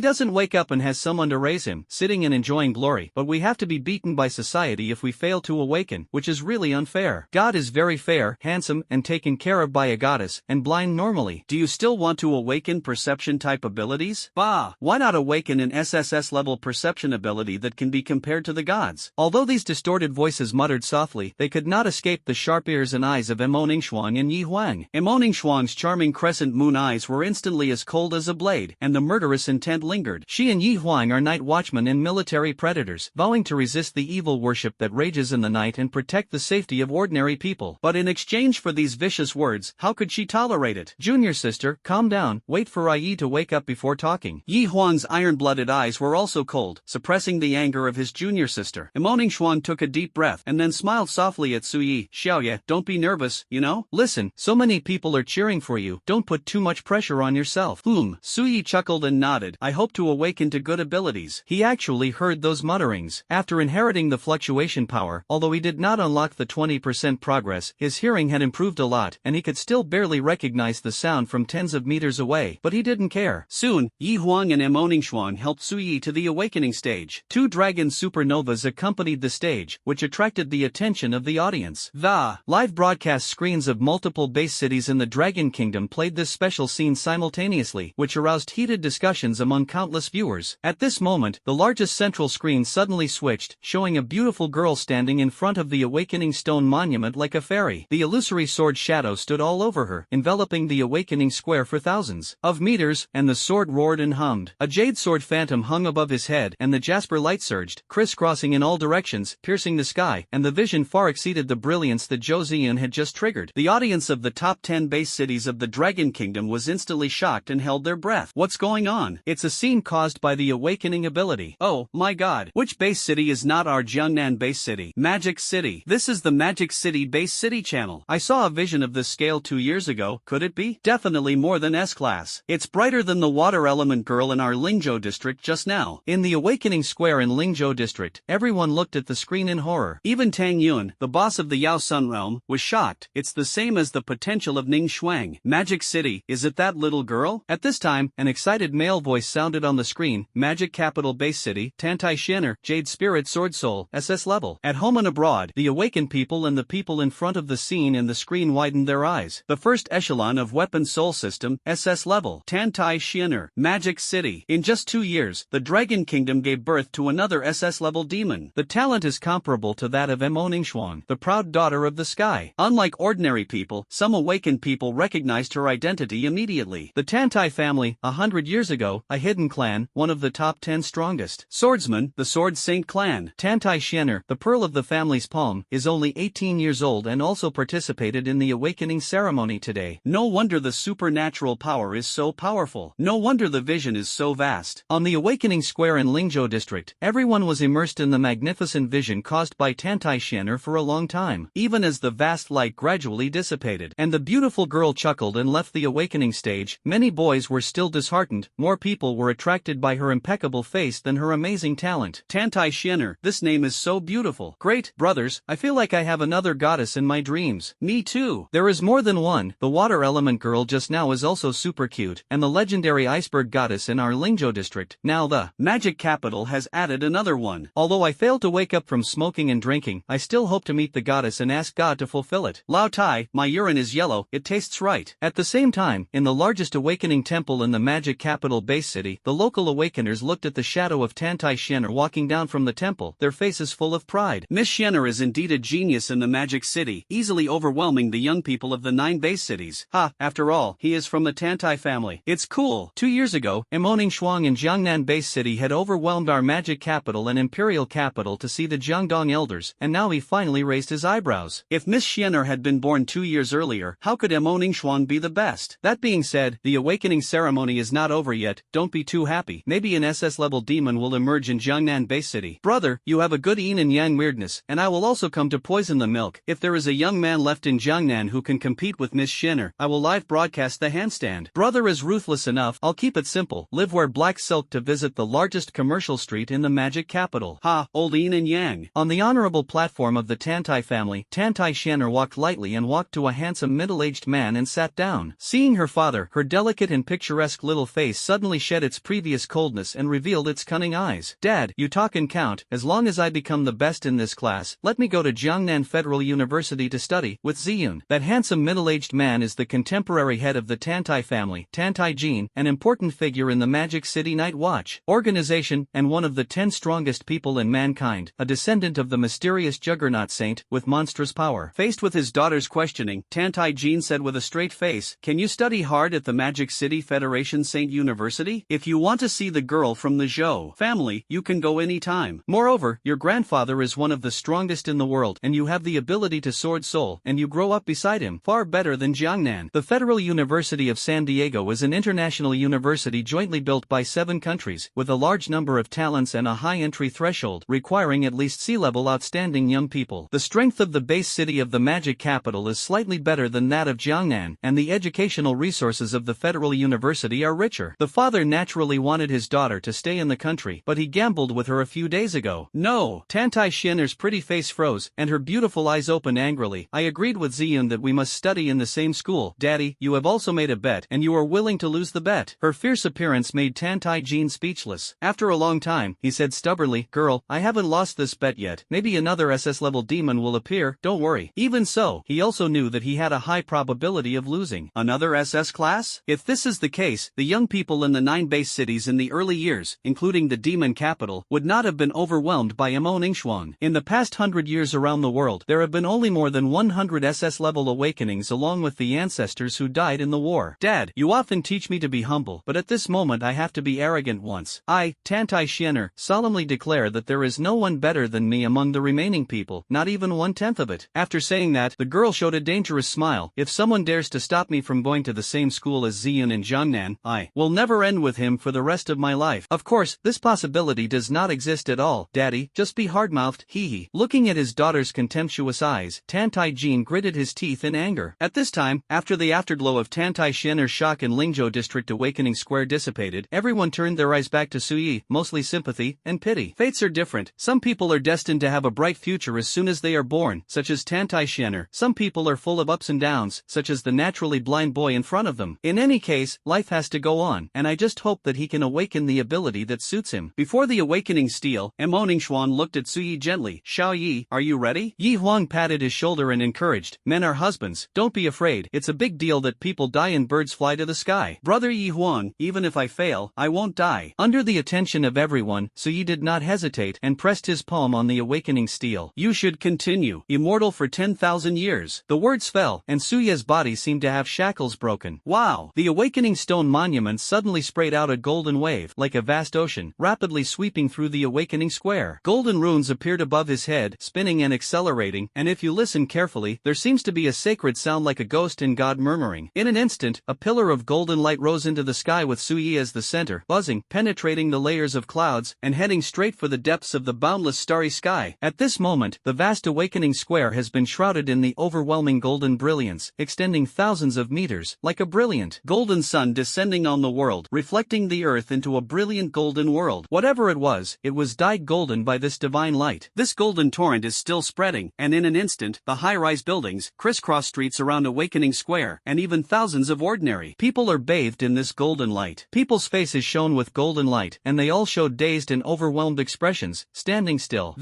doesn't wake up and has someone to raise him, sitting and enjoying glory, but we have to be beaten by society if we fail to awaken, which is really unfair. God is very fair, handsome, and taken care of by a goddess, and blind normally. Do you still want to awaken perception type abilities? Bah! Why not awaken an SSS level perception ability that can be compared to the gods? Although these distorted voices muttered softly, they could not escape the sharp ears and eyes of Mo Ningxuang and Yi Huang. Mo Ningxuang's charming crescent moon eyes were instantly as cold as a blade, and the murderous intent lingered. She and Yi Huang are night watchmen and military predators, vowing to resist the evil worship that rages in the night and protect the safety of ordinary people. But in exchange for these vicious words, how could she tolerate it? Junior sister, calm down, wait for Yi to wake up before talking. Yi Huang's iron-blooded eyes were also cold, suppressing the anger of his junior sister. Mo Ningxuang took a deep breath and then smiled softly at Suyi. Xiaoye, don't be nervous, you know? Listen, so many people are cheering for you, don't put too much pressure on yourself. Suyi chuckled and nodded. I hope to awaken to good abilities. He actually heard those mutterings. After inheriting the fluctuation power, although he did not unlock the 20% progress, his hearing had improved a lot, and he could still barely recognize the sound from tens of meters away, but he didn't care. Soon, Yi Huang and Mo Ningxuang helped Suyi to the awakening stage. Two dragon supernovas accompanied the stage, which attracted the attention of the audience. The live broadcast screens of multiple base cities in the Dragon Kingdom played this special scene simultaneously, which aroused heated discussions among countless viewers. At this moment, the largest central screen suddenly switched, showing a beautiful girl standing in front of the awakening stone monument like a fairy. The illusory sword shadow stood all over her, enveloping the awakening square for thousands of meters, and the sword roared and hummed. A jade sword phantom hung above his head, and the jasper light surged, crisscrossing in all directions, piercing the sky, and the vision far exceeded the brilliance that Zhou Ziyan had just triggered. The audience of the top 10 base cities of the Dragon Kingdom was instantly shocked and held their breath. What's going on? It's a scene caused by the awakening ability. Oh, my god. Which base city is not our Jiangnan base city? Magic City. This is the Magic City base city channel. I saw a vision of this scale 2 years ago. Could it be? Definitely more than S-class. It's brighter than the water element girl in our Lingzhou district just now. In the awakening square in Lingzhou district, everyone looked at the screen in horror. Even Tang Yun, the boss of the Yao Sun realm, was shocked. It's the same as the potential of Ning Shuang. Magic City, is it that little girl? At this time, an excited male voice sounded on the screen. Magic Capital Base City, Tantai Shinner, Jade Spirit Sword Soul, SS level. At home and abroad, the awakened people and the people in front of the scene and the screen widened their eyes. The first echelon of Weapon Soul System, SS level. Tantai Shinner, Magic City. In just 2 years, the Dragon Kingdom gave birth to another SS level demon. The talent is comparable to that of Mo Ningxuang, the proud daughter of the sky. Unlike ordinary people, some awakened people recognized her identity immediately. The Tantai family, 100 years ago, a hidden clan, one of the top 10 strongest. Swordsmen, the Sword Saint clan. Tantai Shinner, the pearl of the family's palm, is only 18 years old and also participated in the awakening ceremony today. No wonder the supernatural power is so powerful. No wonder the vision is so vast. On the awakening square in Lingzhou district, everyone was immersed in the magnificent vision caused by Tantai Shinner for a long time, even as the vast light gradually dissipated, and the beautiful girl chuckled and left the awakening stage. Many boys were still disheartened. More people were attracted by her impeccable face than her amazing talent. Tantai Shinner, this name is so beautiful. Great, brothers, I feel like I have another goddess in my dreams. Me too. There is more than one. The water element girl just now is also super cute, and the legendary iceberg goddess in our Lingzhou district. Now the magic capital has added another one. Although I failed to wake up from smoking and drinking, I still hope to meet the goddess and ask God to fulfill it. Lao Tai, my urine is yellow, it tastes right. At the same time, in the largest awakening temple in the magic capital base city, the local awakeners looked at the shadow of Tantai Shinner walking down from the temple, their faces full of pride. Miss Shinner is indeed a genius in the magic city, easily overwhelming the young people of the 9 base cities. Ha, after all, he is from the Tantai family. It's cool. 2 years ago, Mo Ningxuang in Jiangnan base city had overwhelmed our magic capital and imperial capital to see the Jiangdong elders, and now he finally raised his eyebrows. If Miss Shinner had been born 2 years earlier, how could Mo Ningxuang be the best? That being said, the awakening ceremony is not over yet. Don't be too happy. Maybe an SS level demon will emerge in Jiangnan base city. Brother, you have a good yin and yang weirdness, and I will also come to poison the milk. If there is a young man left in Jiangnan who can compete with Miss Shinner, I will live broadcast the handstand. Brother is ruthless enough, I'll keep it simple. Live wear black silk to visit the largest commercial street in the magic capital. Ha, old yin and yang. On the honorable platform of the Tantai family, Tantai Shinner walked lightly and walked to a handsome middle-aged man and sat down. Seeing her father, her delicate and picturesque little face suddenly shed its previous coldness and revealed its cunning eyes. Dad, you talk and count. As long as I become the best in this class, let me go to Jiangnan Federal University to study with Ziyun. That handsome middle-aged man is the contemporary head of the Tantai family, Tantai Jin, an important figure in the Magic City Night Watch organization and one of the 10 strongest people in mankind, a descendant of the mysterious Juggernaut Saint with monstrous power. Faced with his daughter's questioning, Tantai Jin said with a straight face, "Can you study hard at the Magic City Federation Saint University? If you want to see the girl from the Zhou family, you can go anytime. Moreover, your grandfather is one of the strongest in the world and you have the ability to sword soul and you grow up beside him, far better than Jiangnan." The Federal University of San Diego is an international university jointly built by 7 countries, with a large number of talents and a high entry threshold, requiring at least sea-level outstanding young people. The strength of the base city of the magic capital is slightly better than that of Jiangnan, and the educational resources of the Federal University are richer. The father naturally wanted his daughter to stay in the country, but he gambled with her a few days ago. No! Tantai Shinner's pretty face froze, and her beautiful eyes opened angrily. I agreed with Ziyun that we must study in the same school. Daddy, you have also made a bet, and you are willing to lose the bet. Her fierce appearance made Tantai Jin speechless. After a long time, he said stubbornly, "Girl, I haven't lost this bet yet. Maybe another SS-level demon will appear, don't worry." Even so, he also knew that he had a high probability of losing. Another SS class? If this is the case, the young people in the 9 base cities in the early years, including the demon capital, would not have been overwhelmed by Ningxuan. In the past 100 years around the world, there have been only more than 100 SS-level awakenings along with the ancestors who died in the war. Dad, you often teach me to be humble, but at this moment I have to be arrogant once. I, Tantai Shinner, solemnly declare that there is no one better than me among the remaining people, not even 1/10 of it. After saying that, the girl showed a dangerous smile. If someone dares to stop me from going to the same school as Ziyun in Jiangnan, I will never end with him for the rest of my life. Of course, this possibility does not exist at all. Daddy, just be hard-mouthed, hee. Looking at his daughter's contemptuous eyes, Tantai Jin gritted his teeth in anger. At this time, after the afterglow of Tantai Shinner's shock in Lingzhou District Awakening Square dissipated, everyone turned their eyes back to Suyi, mostly sympathy and pity. Fates are different. Some people are destined to have a bright future as soon as they are born, such as Tantai Shinner. Some people are full of ups and downs, such as the naturally blind boy in front of them. In any case, life has to go on, and I just hope that he can awaken the ability that suits him. Before the awakening steel, Ningxuan looked at Suyi gently. "Xiao Yi, are you ready?" Yi Huang patted his shoulder and encouraged, "Men are husbands, don't be afraid. It's a big deal that people die and birds fly to the sky. Brother Yi Huang, even if I fail, I won't die." Under the attention of everyone, Suyi did not hesitate and pressed his palm on the awakening steel. "You should continue, immortal for 10,000 years. The words fell, and Suya's body seemed to have shackles broken. Wow! The awakening stone monument suddenly sprayed out a golden wave, like a vast ocean, rapidly sweeping through the awakening square. Golden runes appeared above his head, spinning and accelerating, and if you listen carefully, there seems to be a sacred sound like a ghost in God murmuring. In an instant, a pillar of golden light rose into the sky with Suyi as the center, buzzing, penetrating the layers of clouds, and heading straight for the depths of the boundless starry sky. At this moment, the vast awakening square has been shrouded in the overwhelming golden brilliance, extending thousands of meters, like a brilliant golden sun descending on the world, reflecting the earth into a brilliant golden world. Whatever it was dyed golden by this divine light. This golden torrent is still spreading, and in an instant, the high-rise buildings, crisscross streets around Awakening Square, and even thousands of ordinary people are bathed in this golden light. People's faces shone with golden light, and they all showed dazed and overwhelmed expressions, standing still.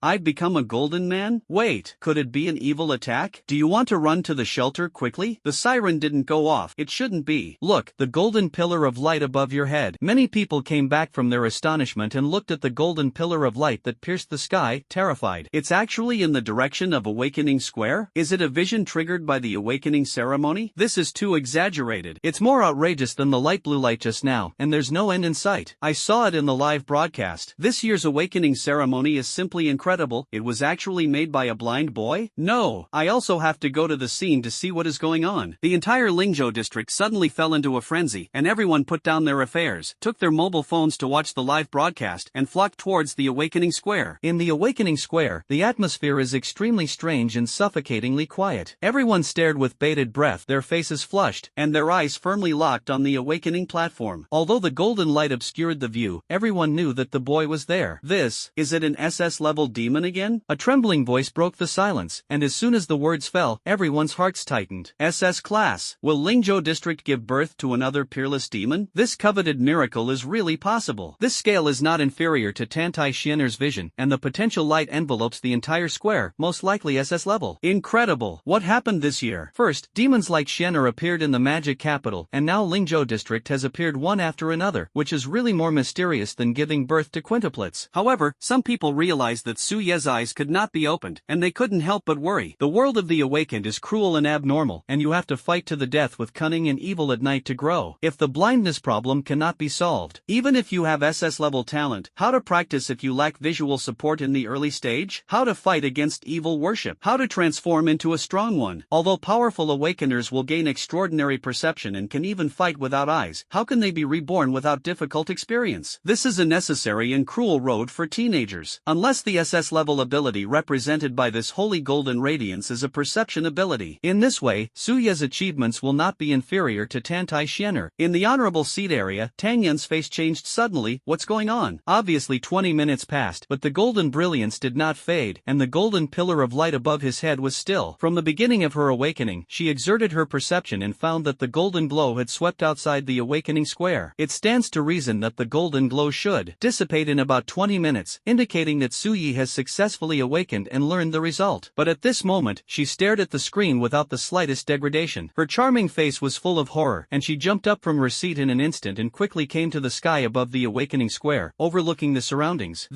I've become a golden man? Wait, could it be an evil attack? Do you want to run to the shelter quickly? The siren didn't go off. It shouldn't be. Look, the golden pillar of light above your head. Many people came back from their astonishment and looked at the golden pillar of light that pierced the sky, terrified. It's actually in the direction of Awakening Square? Is it a vision triggered by the awakening ceremony? This is too exaggerated. It's more outrageous than the light blue light just now, and there's no end in sight. I saw it in the live broadcast. This year's awakening ceremony is simply incredible. It was actually made by a blind boy? No, I also have to go to the scene to see what is going on. The entire Lingzhou district suddenly fell into a frenzy, and everyone put down their affairs, took their mobile phones to watch the live broadcast, and flocked towards the awakening square. In the awakening square, square, the atmosphere is extremely strange and suffocatingly quiet. Everyone stared with bated breath, their faces flushed, and their eyes firmly locked on the awakening platform. Although the golden light obscured the view, everyone knew that the boy was there. Is it an SS-level demon again? A trembling voice broke the silence, and as soon as the words fell, everyone's hearts tightened. SS class. Will Lingzhou district give birth to another peerless demon? This coveted miracle is really possible. This scale is not inferior to Tantai Xiener's vision, and the potential light envelopes the entire square, most likely SS level. Incredible! What happened this year? First, demons like Xiener appeared in the magic capital, and now Lingzhou district has appeared one after another, which is really more mysterious than giving birth to quintuplets. However, some people realized that Su Ye's eyes could not be opened, and they couldn't help but worry. The world of the awakened is cruel and abnormal, and you have to fight to the death with cunning and evil at night to grow. If the blindness problem cannot be solved, even if you have SS level talent, how to practice if you lack visual support in the early stage? How to fight against evil worship? How to transform into a strong one? Although powerful awakeners will gain extraordinary perception and can even fight without eyes, how can they be reborn without difficult experience? This is a necessary and cruel road for teenagers. Unless the SS level ability represented by this holy golden radiance is a perception ability. In this way, Su Ye's achievements will not be inferior to Tantai Xiener. In the honorable seat area, Tang Yan's face changed suddenly. What's going on? Obviously 20 minutes passed, but the golden brilliance did not fade, and the golden pillar of light above his head was still. From the beginning of her awakening, she exerted her perception and found that the golden glow had swept outside the awakening square. It stands to reason that the golden glow should dissipate in about 20 minutes, indicating that Su Ye has successfully awakened and learned the result. But at this moment, she stared at the screen without the slightest degradation. Her charming face was full of horror, and she jumped up from her seat in an instant and quickly came to the sky above the awakening square, overlooking the surroundings.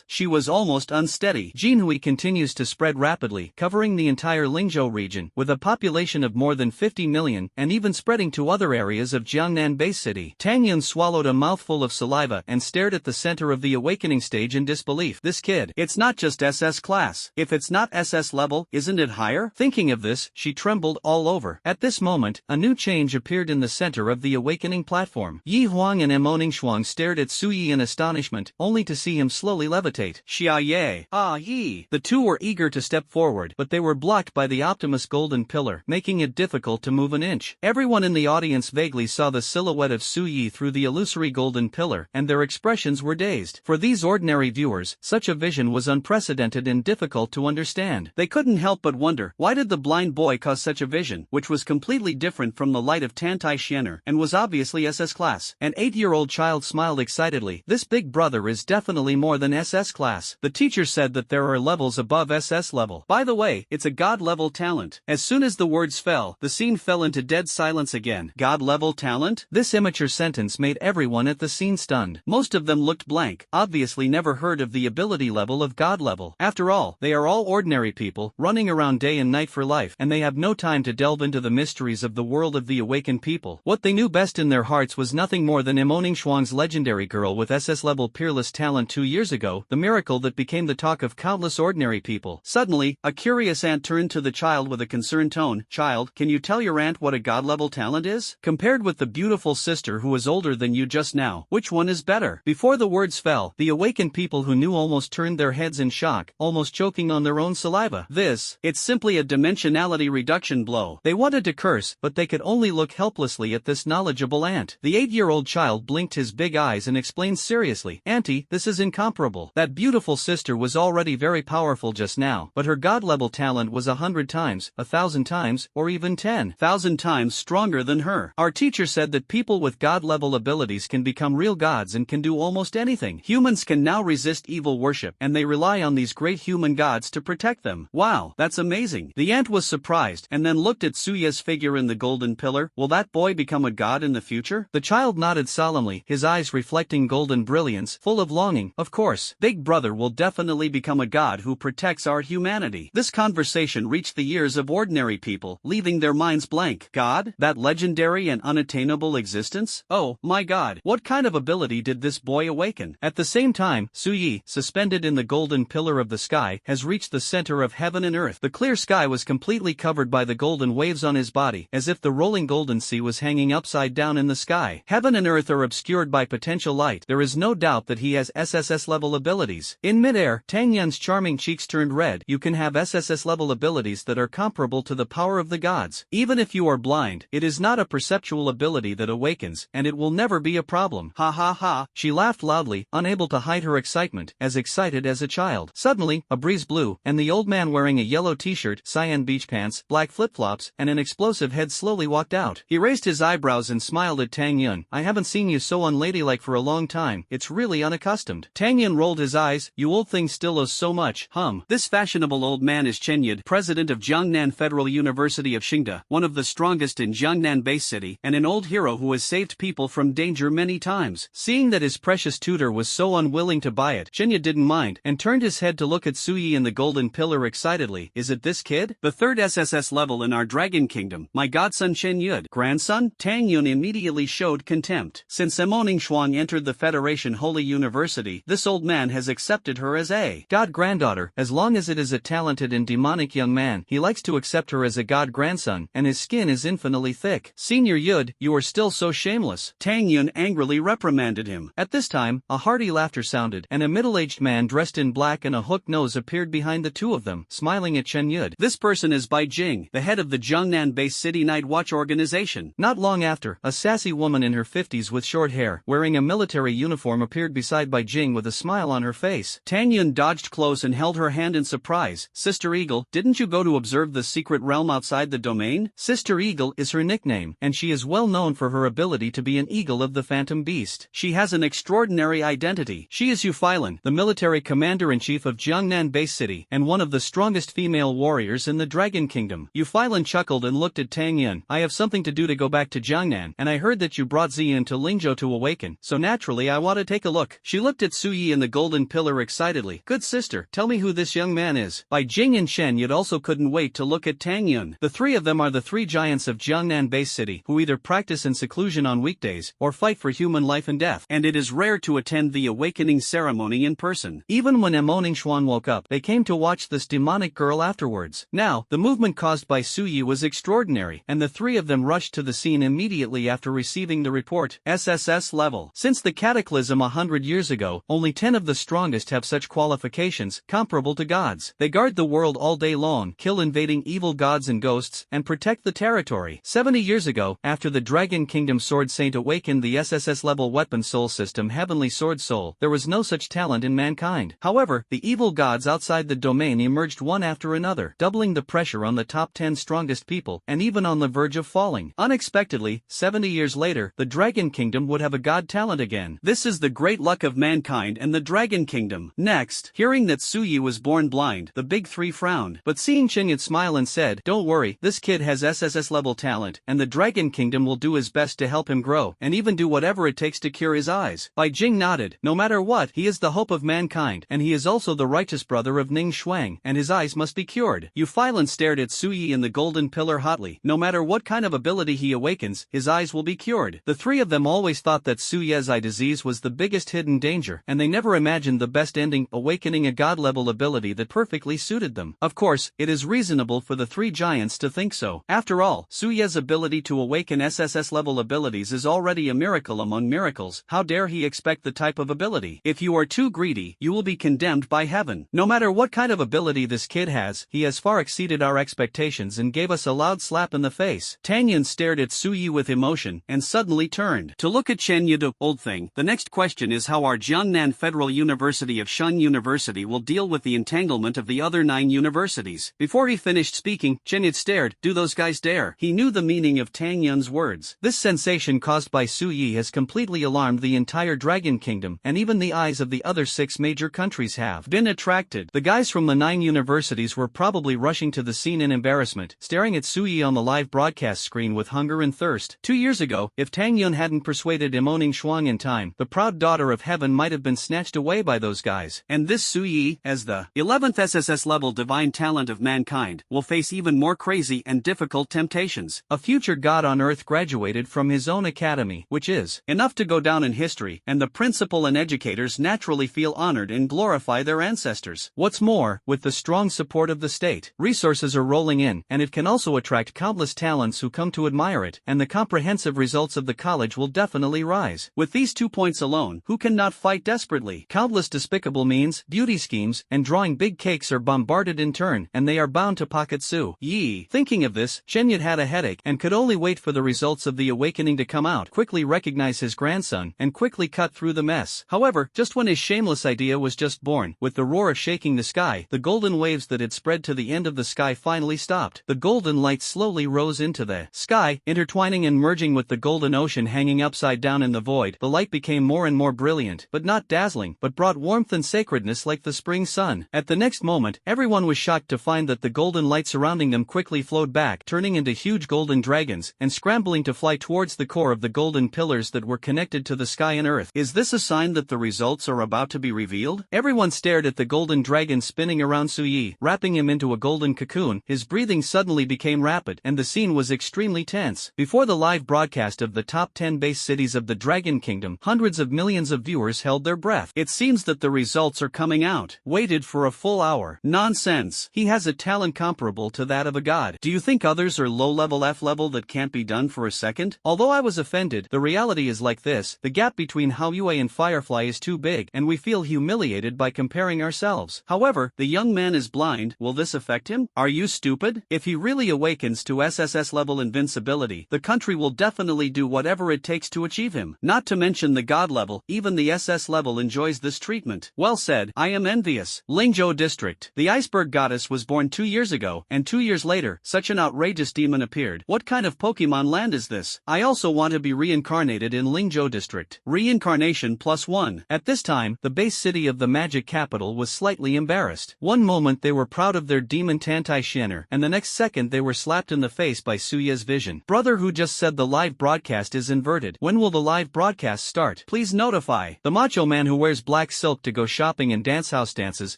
She was almost unsteady. Jinhui continues to spread rapidly, covering the entire Lingzhou region, with a population of more than 50 million, and even spreading to other areas of Jiangnan base city. Tang Yan swallowed a mouthful of saliva and stared at the center of the awakening stage in disbelief. This kid, it's not just SS class. If it's not SS level, isn't it higher? Thinking of this, she trembled all over. At this moment, a new change appeared in the center of the awakening platform. Yi Huang and Emoningshuang stared at Su Yi in astonishment, only to see him slowly levitate. Xia Ye, ah Yi. The two were eager to step forward, but they were blocked by the Optimus golden pillar, making it difficult to move an inch. Everyone in the audience vaguely saw the silhouette of Su Yi through the illusory golden pillar, and their expressions were dazed. For these ordinary viewers, such a vision was unprecedented and difficult to understand. They couldn't help but wonder, why did the blind boy cause such a vision, which was completely different from the light of Tantai Xiener, and was obviously SS class? An 8-year-old child smiled excitedly. This big brother is definitely more than SS class. The teacher said that there are levels above SS level. By the way, it's a god-level talent. As soon as the words fell, the scene fell into dead silence again. God-level talent? This immature sentence made everyone at the scene stunned. Most of them looked blank, obviously never heard of the ability level of god level. After all, they are all ordinary people, running around day and night for life, and they have no time to delve into the mysteries of the world of the awakened people. What they knew best in their hearts was nothing more than Emoningshuang's legendary girl with SS level peerless talent 2 years ago, the miracle that became the talk of countless ordinary people. Suddenly, a curious aunt turned to the child with a concerned tone. Child, can you tell your aunt what a god-level talent is? Compared with the beautiful sister who is older than you just now, which one is better? Before the words fell, the awakened people who knew almost turned their heads in shock, almost choking on their own saliva. It's simply a dimensionality reduction blow. They wanted to curse, but they could only look helplessly at this knowledgeable aunt. The 8-year-old child blinked his big eyes and explained seriously, Auntie, this is incomparable. That beautiful sister was already very powerful just now, but her god-level talent was 100 times, 1,000 times, or even 10,000 times stronger than her. Our teacher said that people with god-level abilities can become real gods and can do almost anything. Humans can now resist evil worship, and they rely on these great human gods to protect them. Wow, that's amazing. The aunt was surprised, and then looked at Suya's figure in the golden pillar. Will that boy become a god in the future? The child nodded solemnly, his eyes reflecting golden brilliance, full of longing. Of course, Big Brother will definitely become a god who protects our humanity. This conversation reached the ears of ordinary people, leaving their minds blank. God? That legendary and unattainable existence? Oh, my God. What kind of ability did this boy awaken? At the same time, Su Yi, suspended in the golden pillar of the sky, has reached the center of heaven and earth. The clear sky was completely covered by the golden waves on his body, as if the rolling golden sea was hanging upside down in the sky. Heaven and earth are obscured by potential light. There is no doubt that he has SSS level abilities. In midair, Tang Tang Yun's charming cheeks turned red. You can have SSS level abilities that are comparable to the power of the gods. Even if you are blind, it is not a perceptual ability that awakens, and it will never be a problem. Ha ha ha. She laughed loudly, unable to hide her excitement, as excited as a child. Suddenly, a breeze blew, and the old man wearing a yellow t-shirt, cyan beach pants, black flip-flops, and an explosive head slowly walked out. He raised his eyebrows and smiled at Tang Yun. I haven't seen you so unladylike for a long time. It's really unaccustomed. Tang Yun rolled his eyes. You old thing still owes so much. This fashionable old man is Chen Yud, president of Jiangnan Federal University of Xingda, one of the strongest in Jiangnan Base City, and an old hero who has saved people from danger many times. Seeing that his precious tutor was so unwilling to buy it, Chen Yud didn't mind, and turned his head to look at Suyi in the golden pillar excitedly. Is it this kid? The third SSS level in our Dragon Kingdom, my godson Chen Yud. Grandson? Tang Yun immediately showed contempt. Since Emoning Shuang entered the Federation Holy University, this old man has accepted her as a god granddaughter. As long as it is a talented and demonic young man, he likes to accept her as a god grandson, and his skin is infinitely thick. Senior Yud, you are still so shameless. Tang Yun angrily reprimanded him. At this time, a hearty laughter sounded, and a middle-aged man dressed in black and a hooked nose appeared behind the two of them, smiling at Chen Yud. This person is Bai Jing, the head of the Jiangnan-based City Night Watch organization. Not long after, a sassy woman in her 50s with short hair, wearing a military uniform appeared beside Bai Jing with a smile on her face. Tang Yun dodged close and held her hand in surprise. Sister Eagle, didn't you go to observe the secret realm outside the domain? Sister Eagle is her nickname, and she is well known for her ability to be an eagle of the Phantom Beast. She has an extraordinary identity. She is Yufailan, the military commander-in-chief of Jiangnan Base City, and one of the strongest female warriors in the Dragon Kingdom. Yufailan chuckled and looked at Tang Yun. I have something to do to go back to Jiangnan, and I heard that you brought Ziyan to Lingzhou to awaken, so naturally I want to take a look. She looked at Suyi in the golden pillar excitedly. Good sister, tell me who this young man is. Bai Jing and Shen Yud also couldn't wait to look at Tang Yun. The three of them are the three giants of Jiangnan Base City, who either practice in seclusion on weekdays, or fight for human life and death. And it is rare to attend the awakening ceremony in person. Even when Emoning Xuan woke up, they came to watch this demonic girl afterwards. Now, the movement caused by Suyi was extraordinary, and the three of them rushed to the scene immediately after receiving the report. SSS level. Since the cataclysm 100 years ago, only 10 of the strongest have such qualifications, comparable to gods. They guard the world all day long, kill invading evil gods and ghosts, and protect the territory. 70 years ago, after the Dragon Kingdom Sword Saint awakened the SSS level weapon soul system Heavenly Sword Soul, there was no such talent in mankind. However, the evil gods outside the domain emerged one after another, doubling the pressure on the top 10 strongest people, and even on the verge of falling. Unexpectedly, 70 years later, the Dragon Kingdom would have a god talent again. This is the great luck of mankind and the Dragon Kingdom. Next, hearing that Suyi was born blind, the big three frowned, but seeing Chen Yud smile and said, don't worry, this kid has SSS level talent, and the Dragon Kingdom will do his best to help him grow, and even do whatever it takes to cure his eyes. Bai Jing nodded. No matter what, he is the hope of mankind, and he is also the righteous brother of Ning Shuang, and his eyes must be cured. Yufailan stared at Suyi in the golden pillar hotly. No matter what kind of ability he awakens, his eyes will be cured. The three of them always thought that Suyi's eye disease was the biggest hidden danger, and they never imagined the best ending, awakening a god-level ability that perfectly suited them. Of course, it is reasonable for the three giants to think so. After all, Suyi's ability to awaken SSS level abilities is already a miracle among miracles. How dare he expect the type of ability? If you are too greedy, you will be condemned by heaven. No matter what kind of ability this kid has, he has far exceeded our expectations and gave us a loud slap in the face. Tang Yun stared at Suyi with emotion, and suddenly turned to look at Chen Yud. Old thing, the next question is how our Jiangnan Federal University of Shun University will deal with the entanglement of the other 9 universities. Before he finished speaking, Chen Yud stared. Do those guys dare? He knew the meaning of Tang Yun's words. This sensation caused by Suyi has completely alarmed the entire Dragon Kingdom, and even the eyes of the other 6 major countries have been attracted. The guys from the 9 universities were probably rushing to the scene in embarrassment, staring at Suyi on the live broadcast screen with hunger and thirst. 2 years ago, if Tang Yun hadn't persuaded Emoning Shuang in time, the proud daughter of heaven might have been snatched away by those guys. And this Suyi, as the 11th SSS level divine talent of mankind, will face even more crazy and difficult temptations. A future god on earth graduated from his own academy, which is enough to go down in history, and the principal and educators naturally feel honored and glorify their ancestors. What's more, with the strong support of the state, resources are rolling in, and it can also attract countless talents who come to admire it, and the comprehensive results of the college will definitely rise. With these 2 points alone, who cannot fight desperately? Countless despicable means, beauty schemes, and drawing big cakes are bombarded in turn, and they are bound to pocket Su Yi. Thinking of this, Shenyat had a headache and could only wait for the results of the awakening to come out, quickly recognize his grandson, and quickly cut through the mess. However, just when his shameless idea was just born, with the roar shaking the sky, the golden waves that had spread to the end of the sky finally stopped. The golden light slowly rose into the sky, intertwining and merging with the golden ocean hanging upside down in the void. The light became more and more brilliant, but not dazzling, but brought warmth and sacredness like the spring sun. At the next moment, everyone was shocked to find that the golden light surrounding them quickly flowed back, turning into huge golden dragons, and scrambling to fly towards the core of the golden pillars that were connected to the sky and earth. Is this a sign that the results are about to be revealed? Everyone stared at the golden dragon spinning around Su Yi, wrapping him into a golden cocoon. His breathing suddenly became rapid, and the scene was extremely tense. Before the live broadcast of the top 10 base cities of the Dragon Kingdom, hundreds of millions of viewers held their breath. It seems that the results are coming out. Waited for a full hour. Nonsense. He has a talent comparable to that of a god. Do you think others are low-level F-level that can't be done for a second? Although I was offended, the reality is like this: the gap between Hao Yue and Firefly is too big, and we feel humiliated by comparing ourselves. However, the young man is blind. Will this affect him? Are you stupid? If he really awakens to SSS level invincibility, the country will definitely do whatever it takes to achieve him. Not to mention the god level, even the SS level enjoys this treatment. Well said. I am envious. Lingzhou District. The iceberg goddess was born 2 years ago, and 2 years later, such an outrageous demon appeared. What kind of Pokemon land is this? I also want to be reincarnated in Lingzhou District. Reincarnation +1. At this time, the base city of the magic capital was slightly embarrassed. One moment they were proud of their demon Tantai Shiner, and the next second they were slapped in the face by Suya's vision. Brother who just said the live broadcast is inverted. When will the live broadcast start? Please notify. The macho man who wears black silk to go shopping and dance house dances.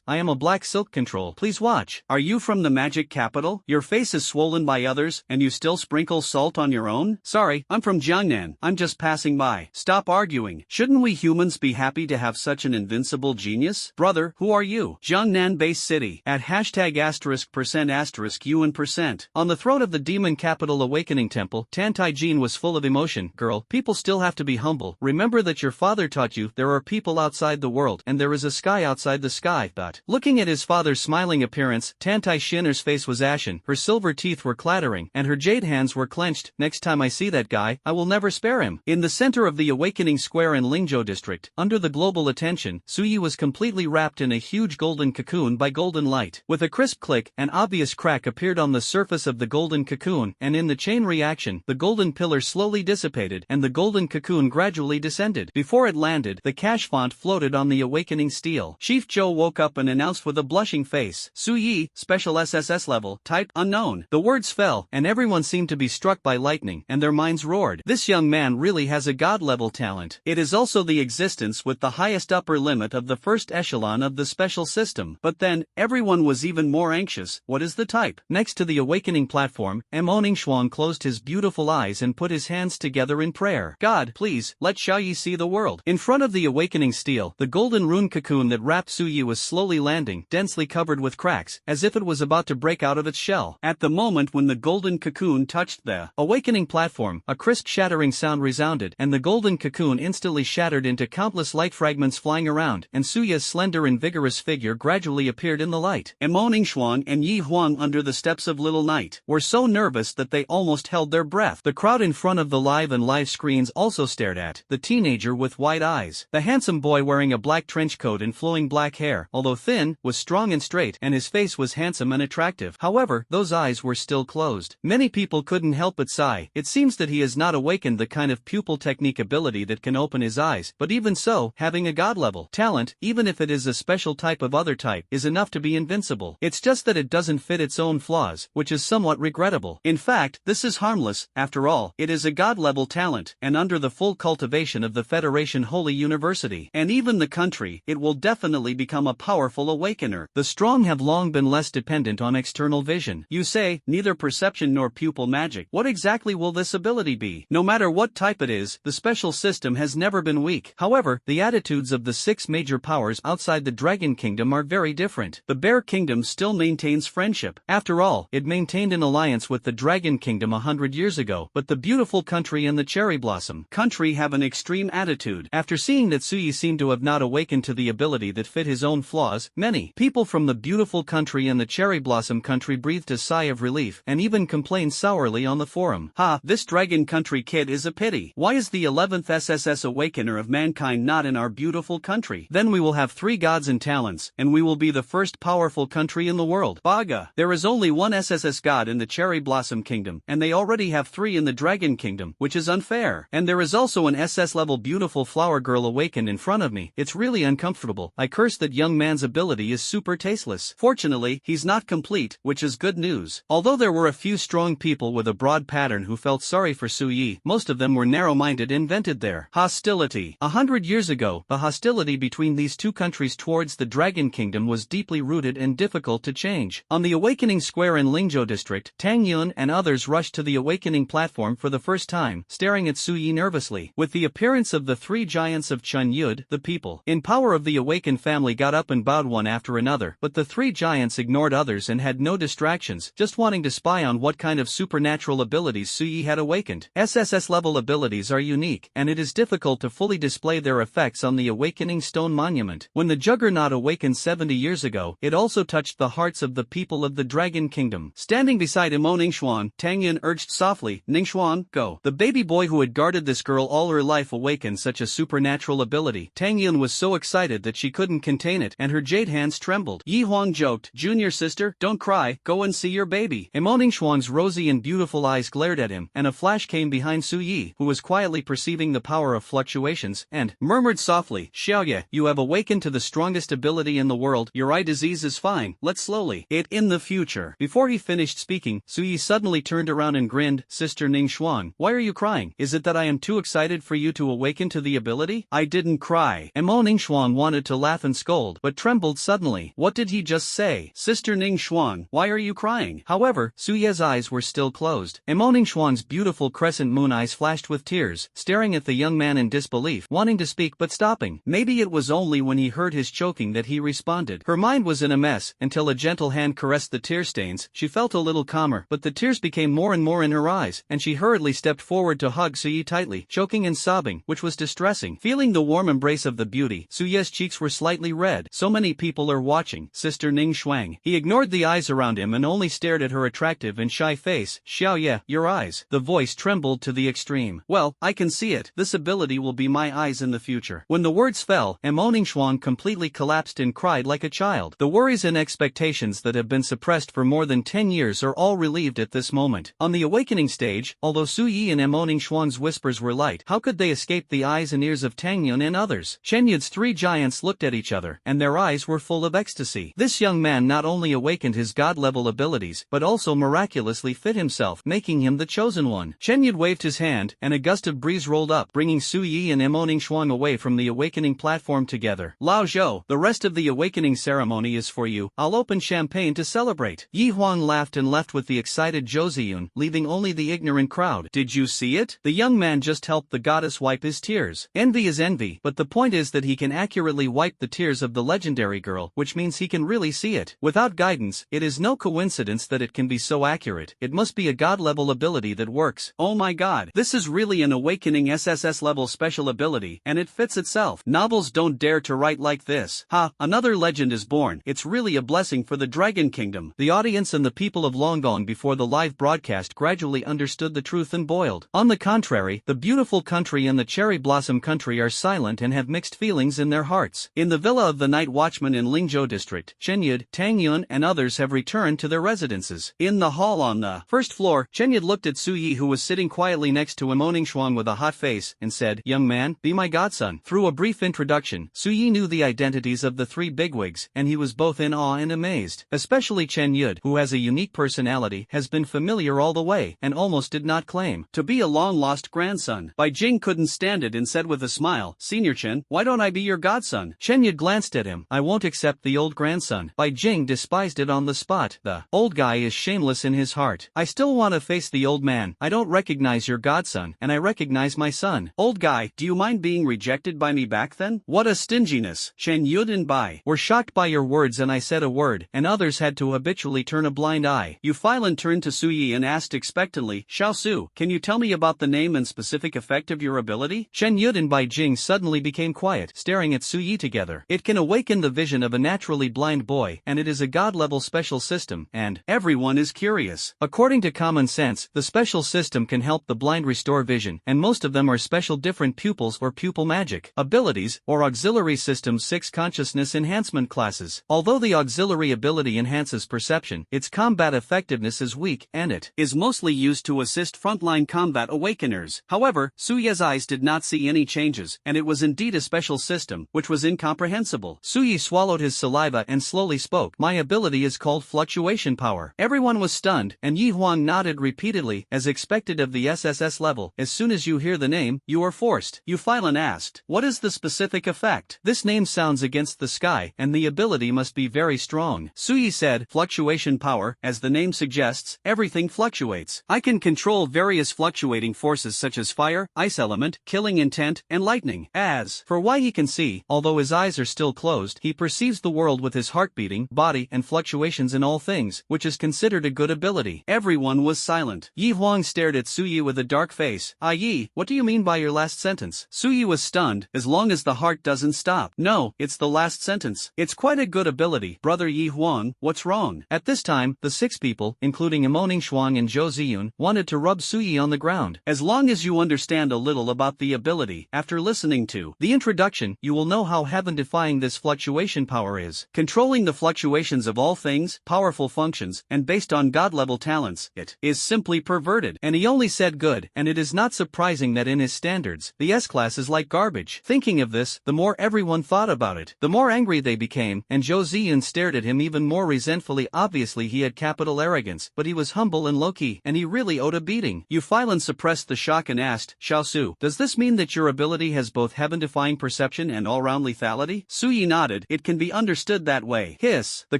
I am a black silk control. Please watch. Are you from the magic capital? Your face is swollen by others, and you still sprinkle salt on your own? Sorry, I'm from Jiangnan. I'm just passing by. Stop arguing. Shouldn't we humans be happy to have such an invincible genius? Brother, who are you? Jiangnan base city. At #**UN%. On the throne of the demon capital awakening temple, Tantai Jin was full of emotion. Girl, people still have to be humble. Remember that your father taught you there are people outside the world, and there is a sky outside the sky. But looking at his father's smiling appearance, Tantai Shinner's face was ashen, her silver teeth were clattering, and her jade hands were clenched. Next time I see that guy, I will never spare him. In the center of the awakening square in Lingzhou district, under the global attention, Suyi was completely wrapped in a huge golden cocoon by golden light. With a crisp click, an obvious crack appeared on the surface of the golden cocoon, and in the chain reaction, the golden pillar slowly dissipated, and the golden cocoon gradually descended. Before it landed, the cash font floated on the awakening steel. Chief Zhou woke up and announced with a blushing face, Suyi, special SSS level, type unknown. The words fell, and everyone seemed to be struck by lightning, and their minds roared. This young man really has a god-level talent. It is also the existence with the highest upper limit of the first echelon of the special system. But then, everyone was even more anxious. What is the type? Next to the awakening platform, Mo Ningxuan closed his beautiful eyes and put his hands together in prayer. God, please, let Xiaoyi see the world. In front of the awakening steel, the golden rune cocoon that wrapped Suyi was slowly landing, densely covered with cracks, as if it was about to break out of its shell. At the moment when the golden cocoon touched the awakening platform, a crisp shattering sound resounded, and the golden cocoon instantly shattered into countless light fragments flying around, and Suya's slender and vigorous figure gradually appeared in the light. Mo Ningxuan and Yi Huang under the steps of Little Night were so nervous that they almost held their breath. The crowd in front of the live screens also stared at the teenager with wide eyes. The handsome boy wearing a black trench coat and flowing black hair, although thin, was strong and straight, and his face was handsome and attractive. However, those eyes were still closed. Many people couldn't help but sigh. It seems that he has not awakened the kind of pupil technique ability that can open his eyes, but even so, having a god-level talent, even if it is a special type of other type, is enough to be invincible. It's just that it doesn't fit its own flaws, which is somewhat regrettable. In fact, this is harmless. After all, it is a god-level talent, and under the full cultivation of the Federation Holy University, and even the country, it will definitely become a powerful awakener. The strong have long been less dependent on external vision. You say, neither perception nor pupil magic. What exactly will this ability be? No matter what type it is, the special system has never been weak. However, the attitudes of the 6 major powers outside the Dragon Kingdom are very different. The Bear Kingdom still maintains friendship. After all, it maintained an alliance with the Dragon Kingdom 100 years ago, but the beautiful country and the Cherry Blossom country have an extreme attitude. After seeing that Suyi seemed to have not awakened to the ability that fit his own flaws. Many people from the beautiful country and the cherry blossom country breathed a sigh of relief and even complained sourly on the forum. Ha, this dragon country kid is a pity. Why is the 11th SSS awakener of mankind not in our beautiful country? Then we will have 3 gods and talents, and we will be the first powerful country in the world. Baga. There is only one SSS god in the cherry blossom kingdom, and they already have 3 in the dragon kingdom, which is unfair. And there is also an SS level beautiful flower girl awakened in front of me. It's really uncomfortable. I curse that young man's ability is super tasteless. Fortunately, he's not complete, which is good news. Although there were a few strong people with a broad pattern who felt sorry for Su Yi, most of them were narrow-minded and vented their hostility. 100 years ago, the hostility between these two countries towards the Dragon Kingdom was deeply rooted and difficult to change. On the Awakening Square in Lingzhou district, Tang Yun and others rushed to the awakening platform for the first time, staring at Su Yi nervously. With the appearance of the 3 giants of Chun Yud, the people in power of the awakened family got up and bowed one after another, but the 3 giants ignored others and had no distractions, just wanting to spy on what kind of supernatural abilities Su Yi had awakened. SSS level abilities are unique, and it is difficult to fully display their effects on the Awakening Stone Monument. When the Juggernaut awakened 70 years ago, it also touched the hearts of the people of the Dragon Kingdom. Standing beside Imo Ningxuan, Tang Yun urged softly, "Ningxuan, go." The baby boy who had guarded this girl all her life awakened such a supernatural ability. Tang Yun was so excited that she couldn't contain it, and her jade hands trembled. Yi Huang joked, "Junior sister, don't cry, go and see your baby." Imo Ningxuan's rosy and beautiful eyes glared at him, and a flash came behind Su Yi, who was quietly perceiving the power of fluctuations, and murmured softly, "Xiaoye, you have awakened to the strongest ability in the world. Your eye disease is fine, let's slowly it in the future." Before he finished speaking, Su Yi suddenly turned around and grinned, "Sister Ningxuan, why are you crying? Is it that I am too excited for you to awaken to the ability?" "I didn't cry." Imo Ningxuan wanted to laugh and scold, but trembled suddenly. What did he just say? "Sister Ningxuan, why are you crying?" However, Su Ye's eyes were still closed. Imo Ningxuan's beautiful crescent moon eyes flashed with tears, staring at the young man in disbelief, wanting to speak but stopping. Maybe it was only when he heard his choking that he responded. Her mind was in a mess, until a gentle hand caressed the tear stains. She felt a little calmer, but the tears became more and more in her eyes, and she hurriedly stepped forward to hug Su Yi tightly, choking and sobbing, which was distressing. Feeling the warm embrace of the beauty, Su Ye's cheeks were slightly red. "So many people are watching, Sister Ning Shuang." He ignored the eyes around him and only stared at her attractive and shy face. "Xiaoye, your eyes." The voice trembled to the extreme. "Well, I can see it. This ability will be my eyes in the future." When the words fell, Imo Ningxuan completely collapsed and cried like a child. The worries and expectations that have been suppressed for more than 10 years are all relieved at this moment. On the awakening stage, although Su Yi and Imo Ningxuan's whispers were light, how could they escape the eyes and ears of Tang Yun and others? Chen Yud's 3 giants looked at each other, and their eyes were full of ecstasy. This young man not only awakened his god-level abilities, but also miraculously fit himself, making him the chosen one. Chen Yud waved his hand, and a gust of breeze rolled up, bringing Su Yi and Imo Ningxuan away from the awakening platform together. "Lao Zhou, the rest of the awakening ceremony is for you. I'll open champagne to celebrate." Yi Huang laughed and left with the excited Zhou Ziyun, leaving only the ignorant crowd. "Did you see it? The young man just helped the goddess wipe his tears. Envy is envy, but the point is that he can accurately wipe the tears of the legendary girl, which means he can really see it. Without guidance, it is no coincidence that it can be so accurate. It must be a god-level ability that works." "Oh my god, this is really an awakening SSS level special ability, and it fits itself. Novels don't dare to write like this. Ha, another legend is born. It's really a blessing for the Dragon Kingdom." The audience and the people of Longong before the live broadcast gradually understood the truth and boiled. On the contrary, the beautiful country and the cherry blossom country are silent and have mixed feelings in their hearts. In the villa of the night watchman in Lingzhou district, Chen Yud, Tang Yun and others have returned to their residences. In the hall on the first floor, Chen Yud looked at Su Yi, who was sitting quietly next to Imo Ningxuan with a hot face, and said, "Young man, be my godson." Through a brief introduction, Su Yi knew the identities of the 3 bigwigs, and he was both in awe and amazed. Especially Chen Yud, who has a unique personality, has been familiar all the way, and almost did not claim to be a long-lost grandson. Bai Jing couldn't stand it and said with a smile, "Senior Chen, why don't I be your godson?" Chen Yud glanced at him. "I won't accept the old grandson." Bai Jing despised it on the spot. "The old guy is shameless in his heart. I still want to face the old man. I don't recognize your godson, and I recognize my son." "Old guy, do you mind being rejected by me back then? What a stinginess." Chen Yud and Bai were shocked by your words, and I said a word, and others had to habitually turn a blind eye. Yu Filan turned to Su Yi and asked expectantly, "Xiao Su, can you tell me about the name and specific effect of your ability?" Chen Yud and Bai Jing suddenly became quiet, staring at Su Yi together. together. It can awaken the vision of a naturally blind boy, and it is a god-level special system, and everyone is curious. According to common sense, the special system can help the blind restore vision, and most of them are special different pupils or pupil magic abilities, or auxiliary systems 6 consciousness enhancement classes. Although the auxiliary ability enhances perception, its combat effectiveness is weak, and it is mostly used to assist frontline combat awakeners. However, Suye's eyes did not see any changes, and it was indeed a special system, which was incomprehensible. Suye swallowed his saliva and slowly spoke. My ability is called fluctuation power. Everyone was stunned, and Yi Huang nodded repeatedly, as expected of the SSS level. As soon as you hear the name, you are forced. Yu Filan asked, what is the specific effect? This name sounds against the sky, and the ability must be very strong. Suye said, fluctuation power, as the name suggests, everything fluctuates. I can control various fluctuating forces such as fire, ice element, killing intent, and lightning. As for why he can see, although his eyes are still closed, he perceives the world with his heart beating, body, and fluctuations in all things, which is considered a good ability. Everyone was silent. Yi Huang stared at Suye with a dark face. Ah Yi, what do you mean by your last sentence? Suye was stunned. As long as the heart doesn't stop. No, it's the last sentence. It's quite a good ability. Brother Yi Huang, what's wrong? At this time, the 6 people, including Imoningshuang and Zhou Ziyun, wanted to rub Suye on the ground. As long as you understand a little about the ability, after listening to the introduction, you will know how heaven-defying this fluctuation power is. Controlling the fluctuations of all things, powerful functions, and based on god-level talents, it is simply perverted. And he only said good, and it is not surprising that in his standards, the S-class is like garbage. Thinking of this, the more everyone thought about it, the more angry they became, and Zhou Ziyun stared at him even more resentfully. Obviously he had capital arrogance, but he was humble and low-key, and he really owed a beating. Yu Filan suppressed the shock and asked, Xiao Su, does this mean that your ability has both heaven-defying perception and all-round lethality? Suye nodded. It can be understood that way. Hiss. The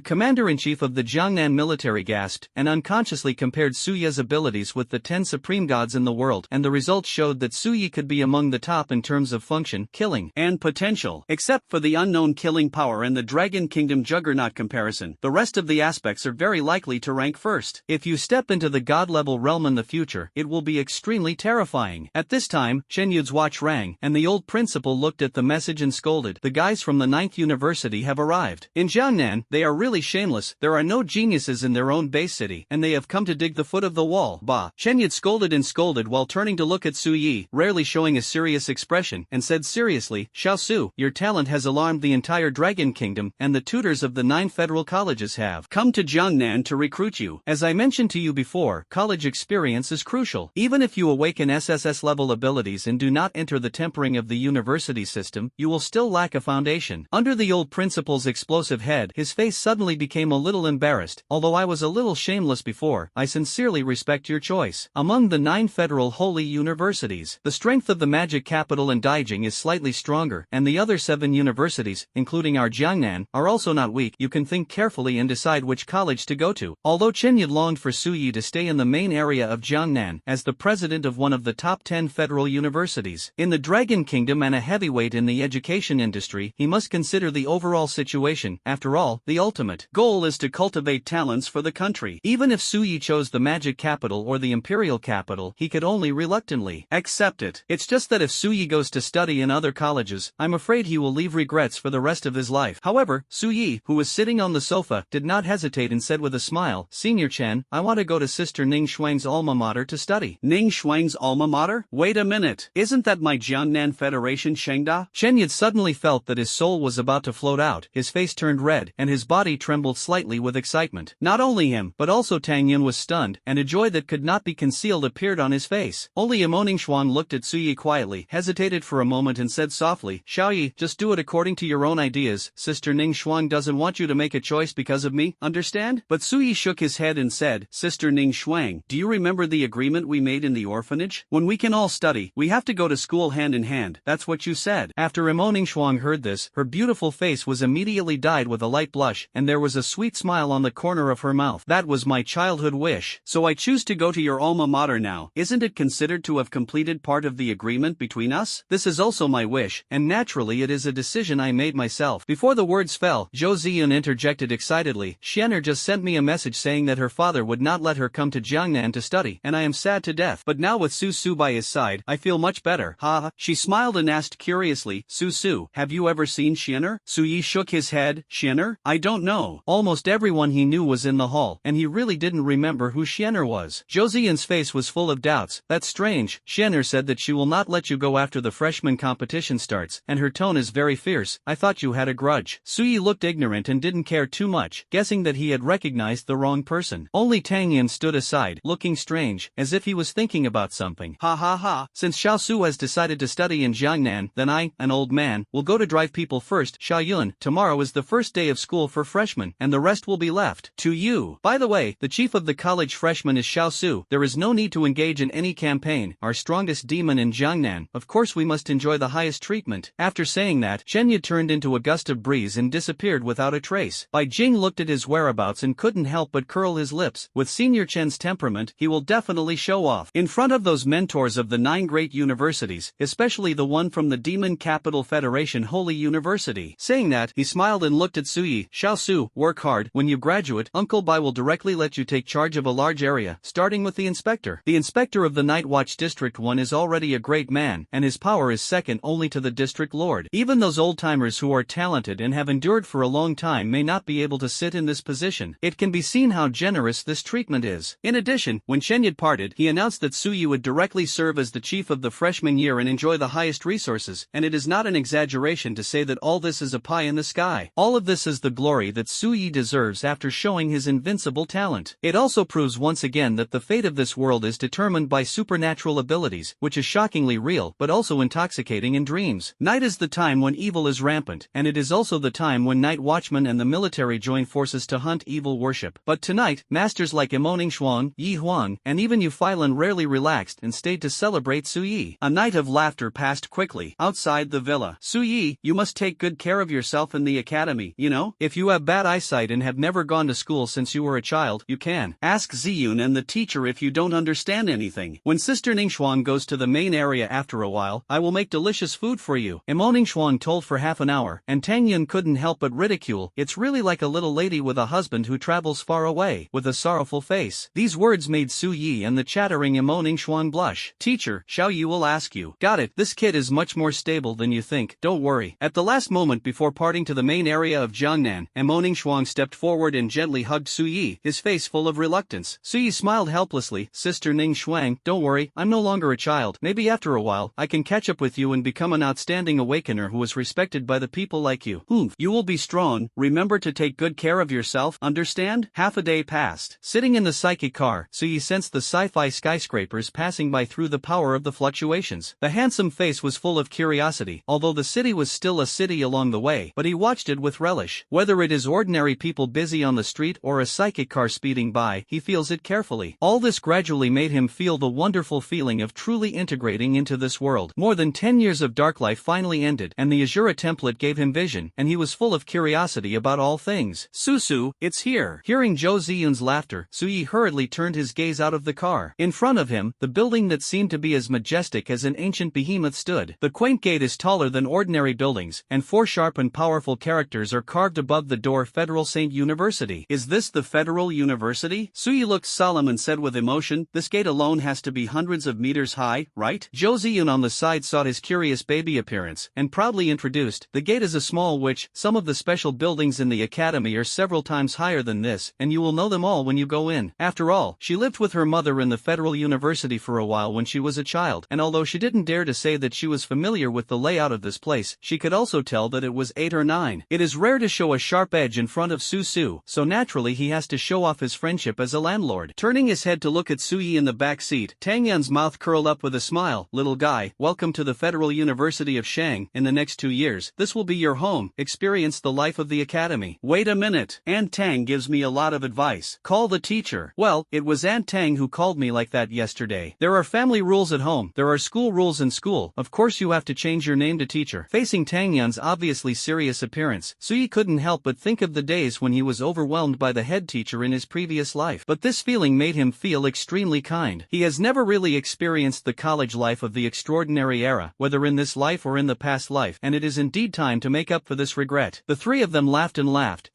commander-in-chief of the Jiangnan military gasped, and unconsciously compared Suye's abilities with the 10 supreme gods in the world, and the results showed that Suye could be among the top in terms of function, killing, and potential. Except for the unknown killing power and the Dragon Kingdom Juggernaut comparison, the rest of the aspects are very likely to rank first. If you step into the god-level realm in the future, it will be extremely terrifying. At this time, Chen Yud's watch rang, and the old principal looked at the message and scolded. The guys from the 9th University have arrived. In Jiangnan, they are really shameless. There are no geniuses in their own base city, and they have come to dig the foot of the wall. Bah. Chen Yud scolded and scolded while turning to look at Suye, rarely showing a serious expression, and said seriously, Xiao Su, your talent has alarmed the entire Dragon Kingdom, and the tutors of the 9 federal colleges have come to Jiangnan to recruit you. As I mentioned to you before, college experience is crucial. Even if you awaken SSS level abilities and do not enter the tempering of the university system, you will still lack a foundation. Under the old principal's explosive head, his face suddenly became a little embarrassed. Although I was a little shameless before, I sincerely respect your choice. Among the 9 federal holy universities, the strength of the magic capital in Daijing is slightly stronger, and the other 7 universities, including our Jiangnan, are also not weak. You can think carefully and decide which college to go to. Although Chen Yud longed for Suye to stay in the main area of Jiangnan, as the president of one of the top 10 federal universities in the Dragon Kingdom and a heavyweight in the education industry, he must consider the overall situation. After all, the ultimate goal is to cultivate talents for the country. Even if Suye chose the magic capital or the imperial capital, he could only reluctantly accept it. It's just that if Suye goes to study in other colleges, I'm afraid he will leave regrets for the rest of his life. However, Suye, who was sitting on the sofa, did not hesitate and said with a smile, Senior Chen, I want to go to Sister Ning Shuang's alma mater to study. Ning Shuang's alma mater? Wait a minute. Isn't that my Jiangnan Federation Shengda? Chen Yud suddenly felt that his soul was about to float out, his face turned red, and his body trembled slightly with excitement. Not only him, but also Tang Yun was stunned, and a joy that could not be concealed appeared on his face. Only Imoningshuang looked at Suye quietly, hesitated for a moment and said softly, Xiaoyi, just do it according to your own ideas. Sister Ning Shuang doesn't want you to make a choice because of me, understand? But Suye shook his head and said, Sister Ning Shuang, do you remember the agreement we made in the orphanage? When we can all study, we have to go to school hand in hand. That's what you said. After Imoningshuang heard this, her beautiful face was immediately dyed with a light blush, and there was a sweet smile on the corner of her mouth. That was my childhood wish. So I choose to go to your alma mater now. Isn't it considered to have completed part of the agreement between us? This is also my wish, and naturally it is a decision I made myself. Before the words fell, Zhou Ziyun interjected excitedly, Xianer just sent me a message saying that her father would not let her come to Jiangnan to study, and I am sad to death. But now with Su Su by his side, I feel much better. Ha ha. She smiled and asked curiously, Su Su, have you ever seen Xian'er? Suyi shook his head. Xian'er? I don't know. Almost everyone he knew was in the hall, and he really didn't remember who Xian'er was. Zhou Ziyun's face was full of doubts. That's strange. Xian'er said that she will not let you go after the freshman competition starts, and her tone is very fierce. I thought you had a grudge. Suyi looked ignorant and didn't care too much, guessing that he had recognized the wrong person. Only Tang Yin stood aside, looking strange, as if he was thinking about something. Ha ha ha. Since Xiao Su has decided to study in Jiangnan, then I, an old man, will go to drive people first. Xiao Yun, tomorrow is the first day of school for freshmen, and the rest will be left to you. By the way, the chief of the college freshmen is Xiao Su. There is no need to engage in any campaign. Our strongest demon in Jiangnan. Of course we must enjoy the highest treatment. After saying that, Shenya turned into a gust of breeze and disappeared without a trace. Bai Jing looked at his whereabouts and couldn't help but curl his lips. With Senior Chen's temperament, he will definitely show off in front of those mentors of the 9 great universities, especially the one from the Demon Capital Federation Holy University. Saying that, he smiled and looked at Suyi. Xiao Su, work hard. When you graduate, Uncle Bai will directly let you take charge of a large area, starting with the inspector. The inspector of the Night Watch District 1 is already a great man, and his power is second only to the district lord. Even those old-timers who are talented and have endured for a long time may not be able to sit in this position. It can be seen how generous this treatment is. In addition, when Shenyid parted, he announced that Suyi would directly serve as the chief of the freshman year and enjoy the highest resources, and it is not an exaggeration to say that all this is a pie in the sky. All of this is the glory that Suyi deserves after showing his invincible talent. It also proves once again that the fate of this world is determined by supernatural abilities, which is shockingly real but also intoxicating in dreams. Night is the time when evil is rampant, and it is also the time when night watchmen and the military join forces to hunt evil worship. But tonight, masters like Emoning Shuang, Yi Huang, and even Yu Feilan rarely relaxed and stayed to celebrate Suyi. A night of laughter passed quickly. Outside the villa, Suyi, you must take good care of yourself in the academy, you know? If you have bad eyesight and have never gone to school since you were a child, you can ask Ziyun and the teacher if you don't understand anything. When Sister Ningxuan goes to the main area after a while, I will make delicious food for you. Emo Ningxuan told for half an hour, and Tang Yun couldn't help but ridicule. It's really like a little lady with a husband who travels far away, with a sorrowful face. These words made Su Yi and the chattering Emo Ningxuan blush. Teacher, Xiao Yu will ask you. Got it, this kid is much more stable than you think, don't worry. At the last moment before parting to the main area of Jiangnan, Emo Ningxuan stepped forward and gently hugged Su Yi, his face full of reluctance. Su Yi smiled helplessly. Sister Ning Shuang, don't worry, I'm no longer a child. Maybe after a while, I can catch up with you and become an outstanding awakener who is respected by the people like you. You will be strong, remember to take good care of yourself, understand? Half a day passed. Sitting in the psychic car, Su Yi sensed the sci-fi skyscrapers passing by through the power of the fluctuations. The handsome face was full of curiosity, although the city was still a city along the way, but he watched it with relish. Whether it is ordinary people busy on the street or a psychic car speeding by, he feels it carefully. All this gradually made him feel the wonderful feeling of truly integrating into this world. More than 10 years of dark life finally ended, and the Ashura template gave him vision, and he was full of curiosity about all things. Susu, it's here. Hearing Zhou Ziyun's laughter, Suyi hurriedly turned his gaze out of the car. In front of him, the building that seemed to be as majestic as an ancient behemoth stood. The quaint gate is taller than ordinary buildings, and 4 sharp and powerful characters are carved above the door. Federal Saint University. Is this the Federal University? Suyi looked solemn and said with emotion, this gate alone has to be hundreds of meters high, right? Zhou Ziyun on the side saw his curious baby appearance, and proudly introduced, the gate is a small witch. Some of the special buildings in the academy are several times higher than this, and you will know them all when you go in. After all, she lived with her mother in the Federal University for a while when she was a child, and although she didn't dare to say that she was familiar with the layout of this place, she could also tell that it was 8 or 9. It is rare to show a sharp edge in front of Susu, so naturally he has to show off his friendship as a landlord. Turning his head to look at Suyi in the back seat, Tang Yan's mouth curled up with a smile. Little guy, welcome to the Federal University of Shang. In the next 2 years, this will be your home. Experience the life of the academy. Wait a minute. Aunt Tang gives me a lot of advice. Call the teacher. Well, it was Aunt Tang who called me like that yesterday. There are family rules at home. There are school rules in school. Of course you have to change your name to teacher. Facing Tang Yan's obviously serious appearance, Suyi couldn't help but think of the days when he was overwhelmed by the head teacher in his previous life. But this feeling made him feel extremely kind. He has never really experienced the college life of the extraordinary era, whether in this life or in the past life, and it is indeed time to make up for this regret. The 3 of them laughed,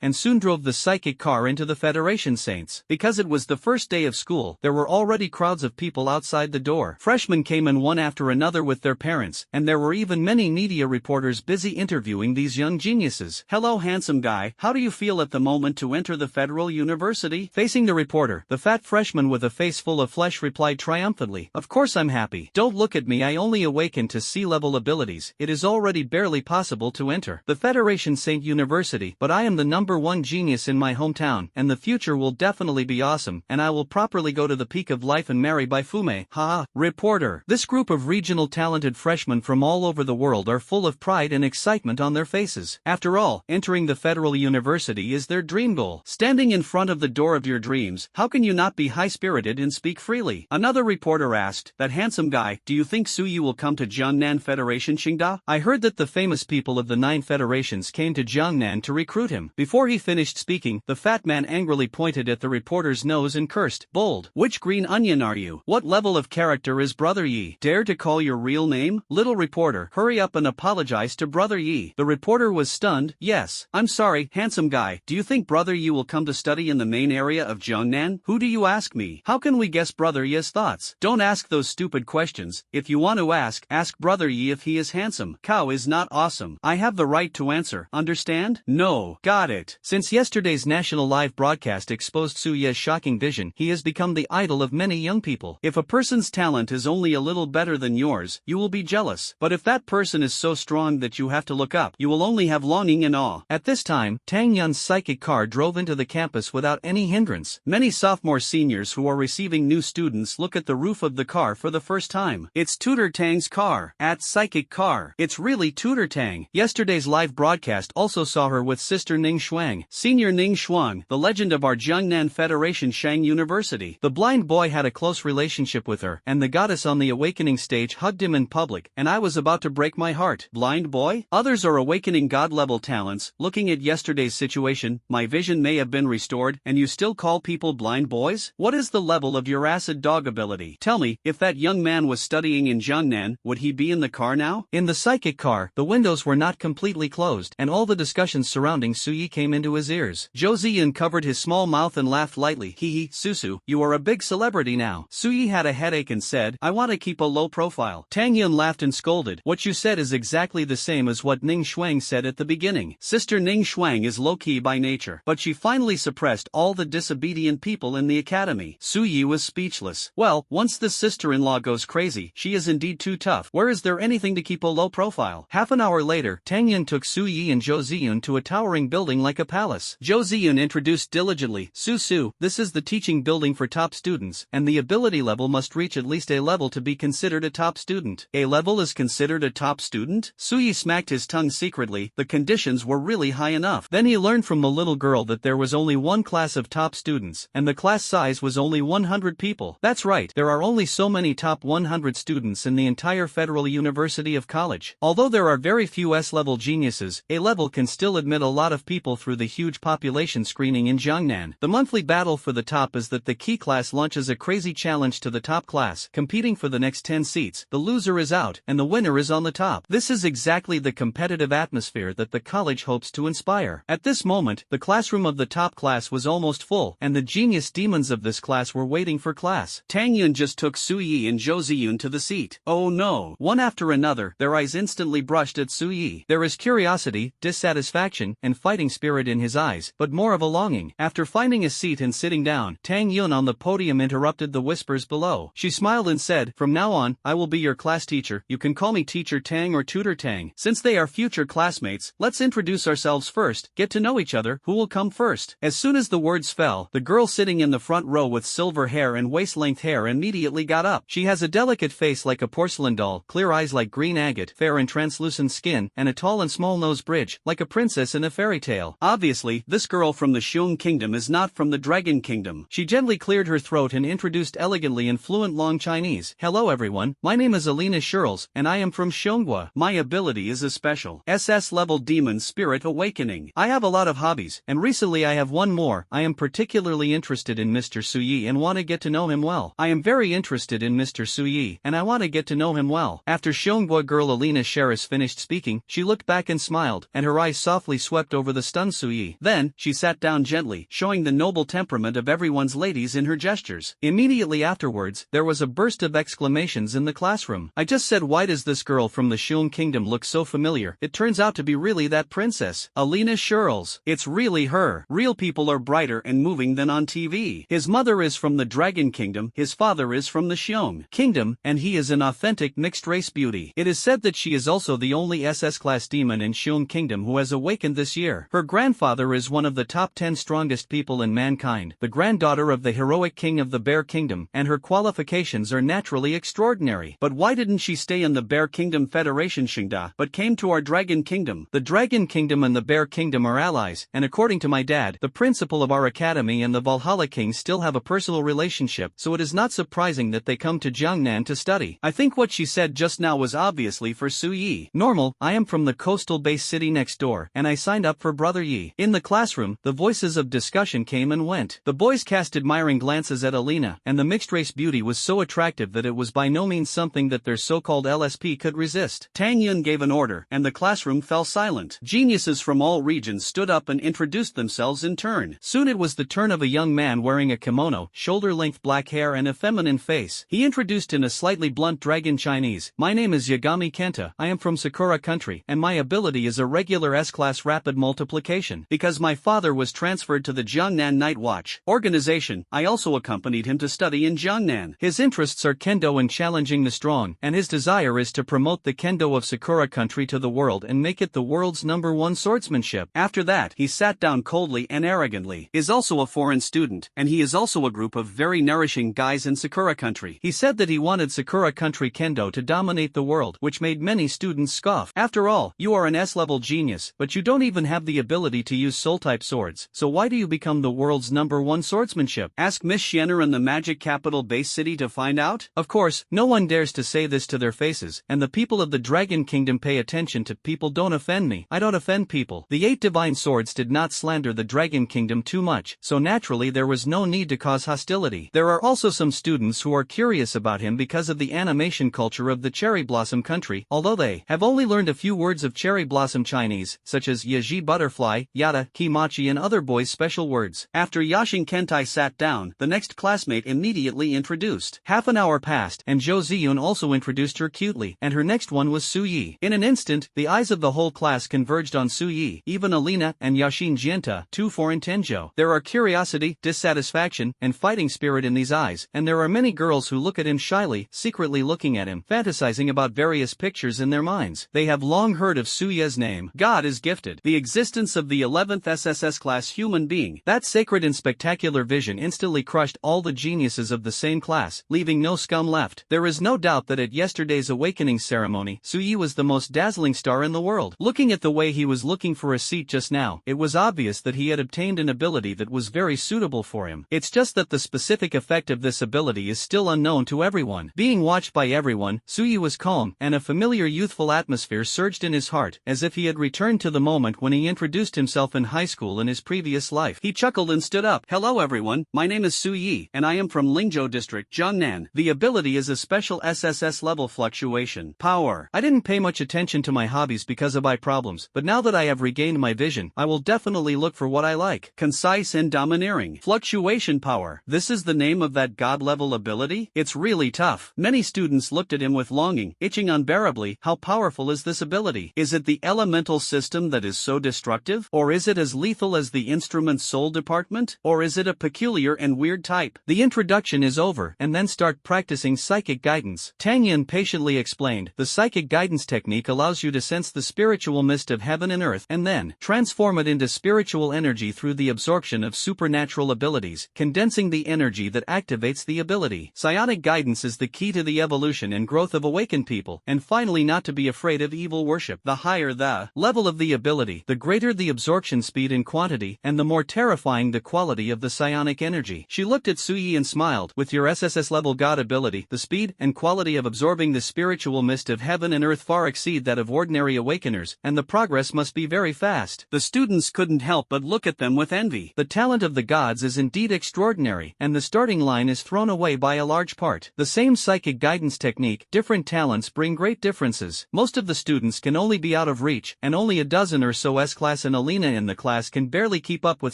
and soon drove the psychic car into the Federation Saints. Because it was the first day of school, there were already crowds of people outside the door. Freshmen came in one after another with their parents, and there were even many media reporters busy busy interviewing these young geniuses. "Hello, handsome guy, how do you feel at the moment to enter the Federal University?" Facing the reporter, the fat freshman with a face full of flesh replied triumphantly, "Of course I'm happy. Don't look at me, I only awaken to sea-level abilities. It is already barely possible to enter the Federation Saint University, but I am the #1 genius in my hometown, and the future will definitely be awesome, and I will properly go to the peak of life and marry by Fume. Ha." Reporter. This group of regional talented freshmen from all over the world are full of pride and excitement on their faces. After all, entering the Federal University is their dream goal. Standing in front of the door of your dreams, how can you not be high-spirited and speak freely? Another reporter asked, "That handsome guy, do you think Suyi will come to Jiangnan Federation Qingda? I heard that the famous people of the 9 federations came to Jiangnan to recruit him." Before he finished speaking, the fat man angrily pointed at the reporter's nose and cursed, "Bold, which green onion are you? What level of character is Brother Yi? Dare to call your real name? Little reporter, hurry up and apologize to Brother Yi." The reporter was stunned. "Yes, I'm sorry, handsome guy, do you think Brother Yi will come to study in the main area of Jiangnan? Who do you ask me? How can we guess Brother Yi's thoughts? Don't ask those stupid questions. If you want to ask Brother Yi if he is handsome. Cow is not awesome. I have the right to answer, understand? No, got it." Since yesterday's national live broadcast exposed Su Ye's shocking vision, he has become the idol of many young people. If a person's talent is only a little better than yours, you will be jealous. But if that person is so strong that you have to look up, you will only have longing and awe. At this time, Tang Yun's psychic car drove into the campus without any hindrance. Many sophomore seniors who are receiving new students look at the roof of the car for the first time. It's Tutor Tang's car. At psychic car. It's really Tutor Tang. Yesterday's live broadcast also saw her with Sister Ning Shuang. Senior Ning Shuang, the legend of our Jiangnan Federation Shang University. The blind boy had a close relationship with her, and the goddess on the awakening stage hugged him in public, and I was about to break my heart. Blind boy? Others are awakening god-level talents. Looking at yesterday's situation, my vision may have been restored, and you still call people blind boys? What is the level of your acid dog ability? Tell me, if that young man was studying in Jiangnan, would he be in the car now? In the psychic car, the windows were not completely closed, and all the discussions surrounding Suyi came into his ears. Zhou Ziyan covered his small mouth and laughed lightly. "Hee, Susu, you are a big celebrity now." Suyi had a headache and said, "I want to keep a low profile." Tang Yun laughed and scolded, "What you said is exactly the same as what Ning Shuang said at the beginning. Sister Ning Shuang is low-key by nature, but she finally suppressed all the disobedient people in the academy." Suyi was speechless. Well, once this sister-in-law goes crazy, she is indeed too tough. Where is there anything to keep a low profile? Half an hour later, Tang Yun took Suyi and Zhou Ziyun to a towering building like a palace. Zhou Ziyun introduced diligently, Su, this is the teaching building for top students, and the ability level must reach at least A level to be considered a top student." A level is considered a top student? Suyi smacked his tongue secretly. The conditions were really high enough. Then he learned from the little girl that there was only one class of top students, and the class size was only 100 people. That's right, there are only so many top 100 students in the entire Federal University of College. Although there are very few S-level geniuses, A level can still admit a lot of people through the huge population screening in Jiangnan. The monthly battle for the top is that the key class launches a crazy challenge to the top class, competing for the next 10 seats. The loser is out, and the winner is on the top. This is exactly the competitive atmosphere that the college hopes to inspire. At this moment, the classroom of the top class was almost full, and the genius demons of this class were waiting for class. Tang Yun just took Suyi and Zhou Ziyun to the seat. Oh no! One after another, their eyes instantly brushed at Suyi. There is curiosity, dissatisfaction, and fighting spirit in his eyes, but more of a longing. After finding a seat and sitting down, Tang Yun on the podium interrupted the whispers below. She smiled and said, "From now on, I will be your class teacher. You can call me Teacher Tang or Tutor Tang. Since they are future classmates, let's introduce ourselves first, get to know each other. Who will come first?" As soon as the words fell, the girl sitting in the front row with silver hair and waist-length hair immediately got up. She has a delicate face like a porcelain doll, clear eyes like green agate, fair and translucent skin, and a tall and small nose bridge, like a princess in a fairy tale. Obviously, this girl from the Xiong Kingdom is not from the Dragon Kingdom. She gently cleared her throat and introduced elegantly in fluent long Chinese. "Hello everyone, my name is Alina Shirls, and I am from Xiongwa. My ability is a special SS-level demon spirit awakening. I have a lot of hobbies, and recently I have one more. I am particularly interested in Mr. Suyi and want to get to know him well. I am very interested in Mr. Suyi, and I want to get to know him well." After Xiongwa girl Alina Sheris finished speaking, she looked back and smiled, and her eyes softly swept over the stunned Suyi. Then, she sat down gently, showing the noble temperament of everyone's ladies in her gestures. Immediately afterwards, there was a burst of exclamations in the classroom. "I just said, why does this girl from the Xiong Kingdom look so familiar, it turns out to be really that princess, Alina Shirls. It's really her. Real people are brighter and moving than on TV. His mother is from the Dragon Kingdom, his father is from the Xiong Kingdom, and he is an authentic mixed-race beauty. It is said that she is also the only SS-class demon in Xiong Kingdom who has awakened this year. Her grandfather is one of the top 10 strongest people in mankind, the granddaughter of the heroic king of the Bear Kingdom, and her qualifications are naturally extraordinary. But why didn't she stay in the Bear Kingdom Federation Xingda, but came to our Dragon Kingdom? The Dragon Kingdom and the Bear Kingdom are allies, and according to my dad, the principal of our academy and the Valhalla King still have a personal relationship, so it is not surprising that they come to Jiangnan to study. I think what she said just now was obviously for Su Yi. Normal, I am from the coastal-based city next door, and I signed up for Brother Yi. In the classroom, the voices of discussion came and went. The boys cast admiring glances at Alina, and the mixed-race beauty was so attractive that it was by no means something that their so-called LSP could resist. Tang Yun gave an order, and the classroom fell silent. Geniuses from all regions stood up and introduced themselves in turn. Soon it was the turn of a young man wearing a kimono, shoulder-length black hair and a feminine face. He introduced in a slightly blunt Dragon Chinese, "My name is Yagami Kenta, I am from Sakura country, and my ability is a regular S-class rapid multiplication. Because my father was transferred to the Jiangnan Night Watch organization, I also accompanied him to study in Jiangnan. His interests are kendo and challenging the strong, and his desire is to promote the kendo of Sakura country to the world and make it the world's #1 swordsmanship." After that, he sat down coldly and arrogantly. Is also a foreign student, and he is also a group of very nourishing guys in Sakura country. He said that he wanted Sakura country kendo to dominate the world, which made many students scoff. After all, you are an S-level genius, but you don't even have the ability to use soul-type swords, so why do you become the world's #1 swordsmanship? Ask Miss Shenner in the magic capital base city to find out? Of course, no one dares to say this to their faces, and the people of the Dragon Kingdom pay attention to people. Don't offend me. I don't offend people. The 8 divine swords did not slander the Dragon Kingdom too much, so naturally there was no need to cause hostility. There are also some students who are curious about him because of the animation culture of the cherry blossom country, although they have only learned a few words of cherry blossom Chinese, such as yaji butterfly, yada, kimachi and other boys' special words. After Yashin Kentai sat down, the next classmate immediately introduced. Half an hour passed, and Zhou Ziyun also introduced her cutely, and her next one was Su Yi. In an instant, the eyes of the whole class converged on Su Yi, even Alina and Yashin Jianta, 2 foreign Tenjo. There are curiosity, dissatisfaction, and fighting spirit in these eyes, and there are many girls who look at him shyly, secretly looking at him, fantasizing about various pictures in their minds. They have long heard of Su Ye's name. God is gifted. The existence of the 11th SSS class human being. That sacred and spectacular vision instantly crushed all the geniuses of the same class, leaving no scum left. There is no doubt that at yesterday's awakening ceremony, Su Yi was the most dazzling star in the world. Looking at the way he was looking for a seat just now, it was obvious that he had obtained an ability that was very suitable for him. It's just that the specific effect of this ability is still unknown to everyone. Being watched by everyone, Su Yi was calm, and a familiar youthful atmosphere surged in his heart, as if he had returned to the moment when he introduced himself in high school in his previous life. He chuckled and stood up. "Hello everyone, my name is Su Yi, and I am from Lingzhou District, Jiangnan. The ability is a special SSS level fluctuation power. I didn't pay much attention to my hobbies because of eye problems, but now that I have regained my vision, I will definitely look for what I like. Concise and domineering. Fluctuation power. This is the name of that god-level ability? It's really tough." Many students looked at him with longing, itching unbearably. How powerful is this ability? Is it the elemental system that is so destructive? Or is it as lethal as the instrument's soul department? Or is it a peculiar and weird type? The introduction is over, and then start practicing psychic guidance. Tang Yin patiently explained. The psychic guidance technique allows you to sense the spiritual mist of heaven and earth, and then transform it into spiritual energy through the absorption of supernatural abilities, condensing the energy that activates the ability. Psionic guidance is the key to the evolution and growth of awakened people, and finally not to be afraid of evil worship. The higher the level of the ability, the greater the absorption speed and quantity, and the more terrifying the quality of the psionic energy. She looked at Su Yi and smiled. With your SSS level god ability, the speed and quality of absorbing the spiritual mist of heaven and earth far exceed that of ordinary awakeners, and the progress must be very fast. The students couldn't help but look at them with envy. The talent of the gods is indeed extraordinary, and the starting line is thrown away by a large part. The same psychic guidance technique, different talents bring great differences. Most of the students can only be out of reach, and only a dozen or so S-class and Alina in the class can barely keep up with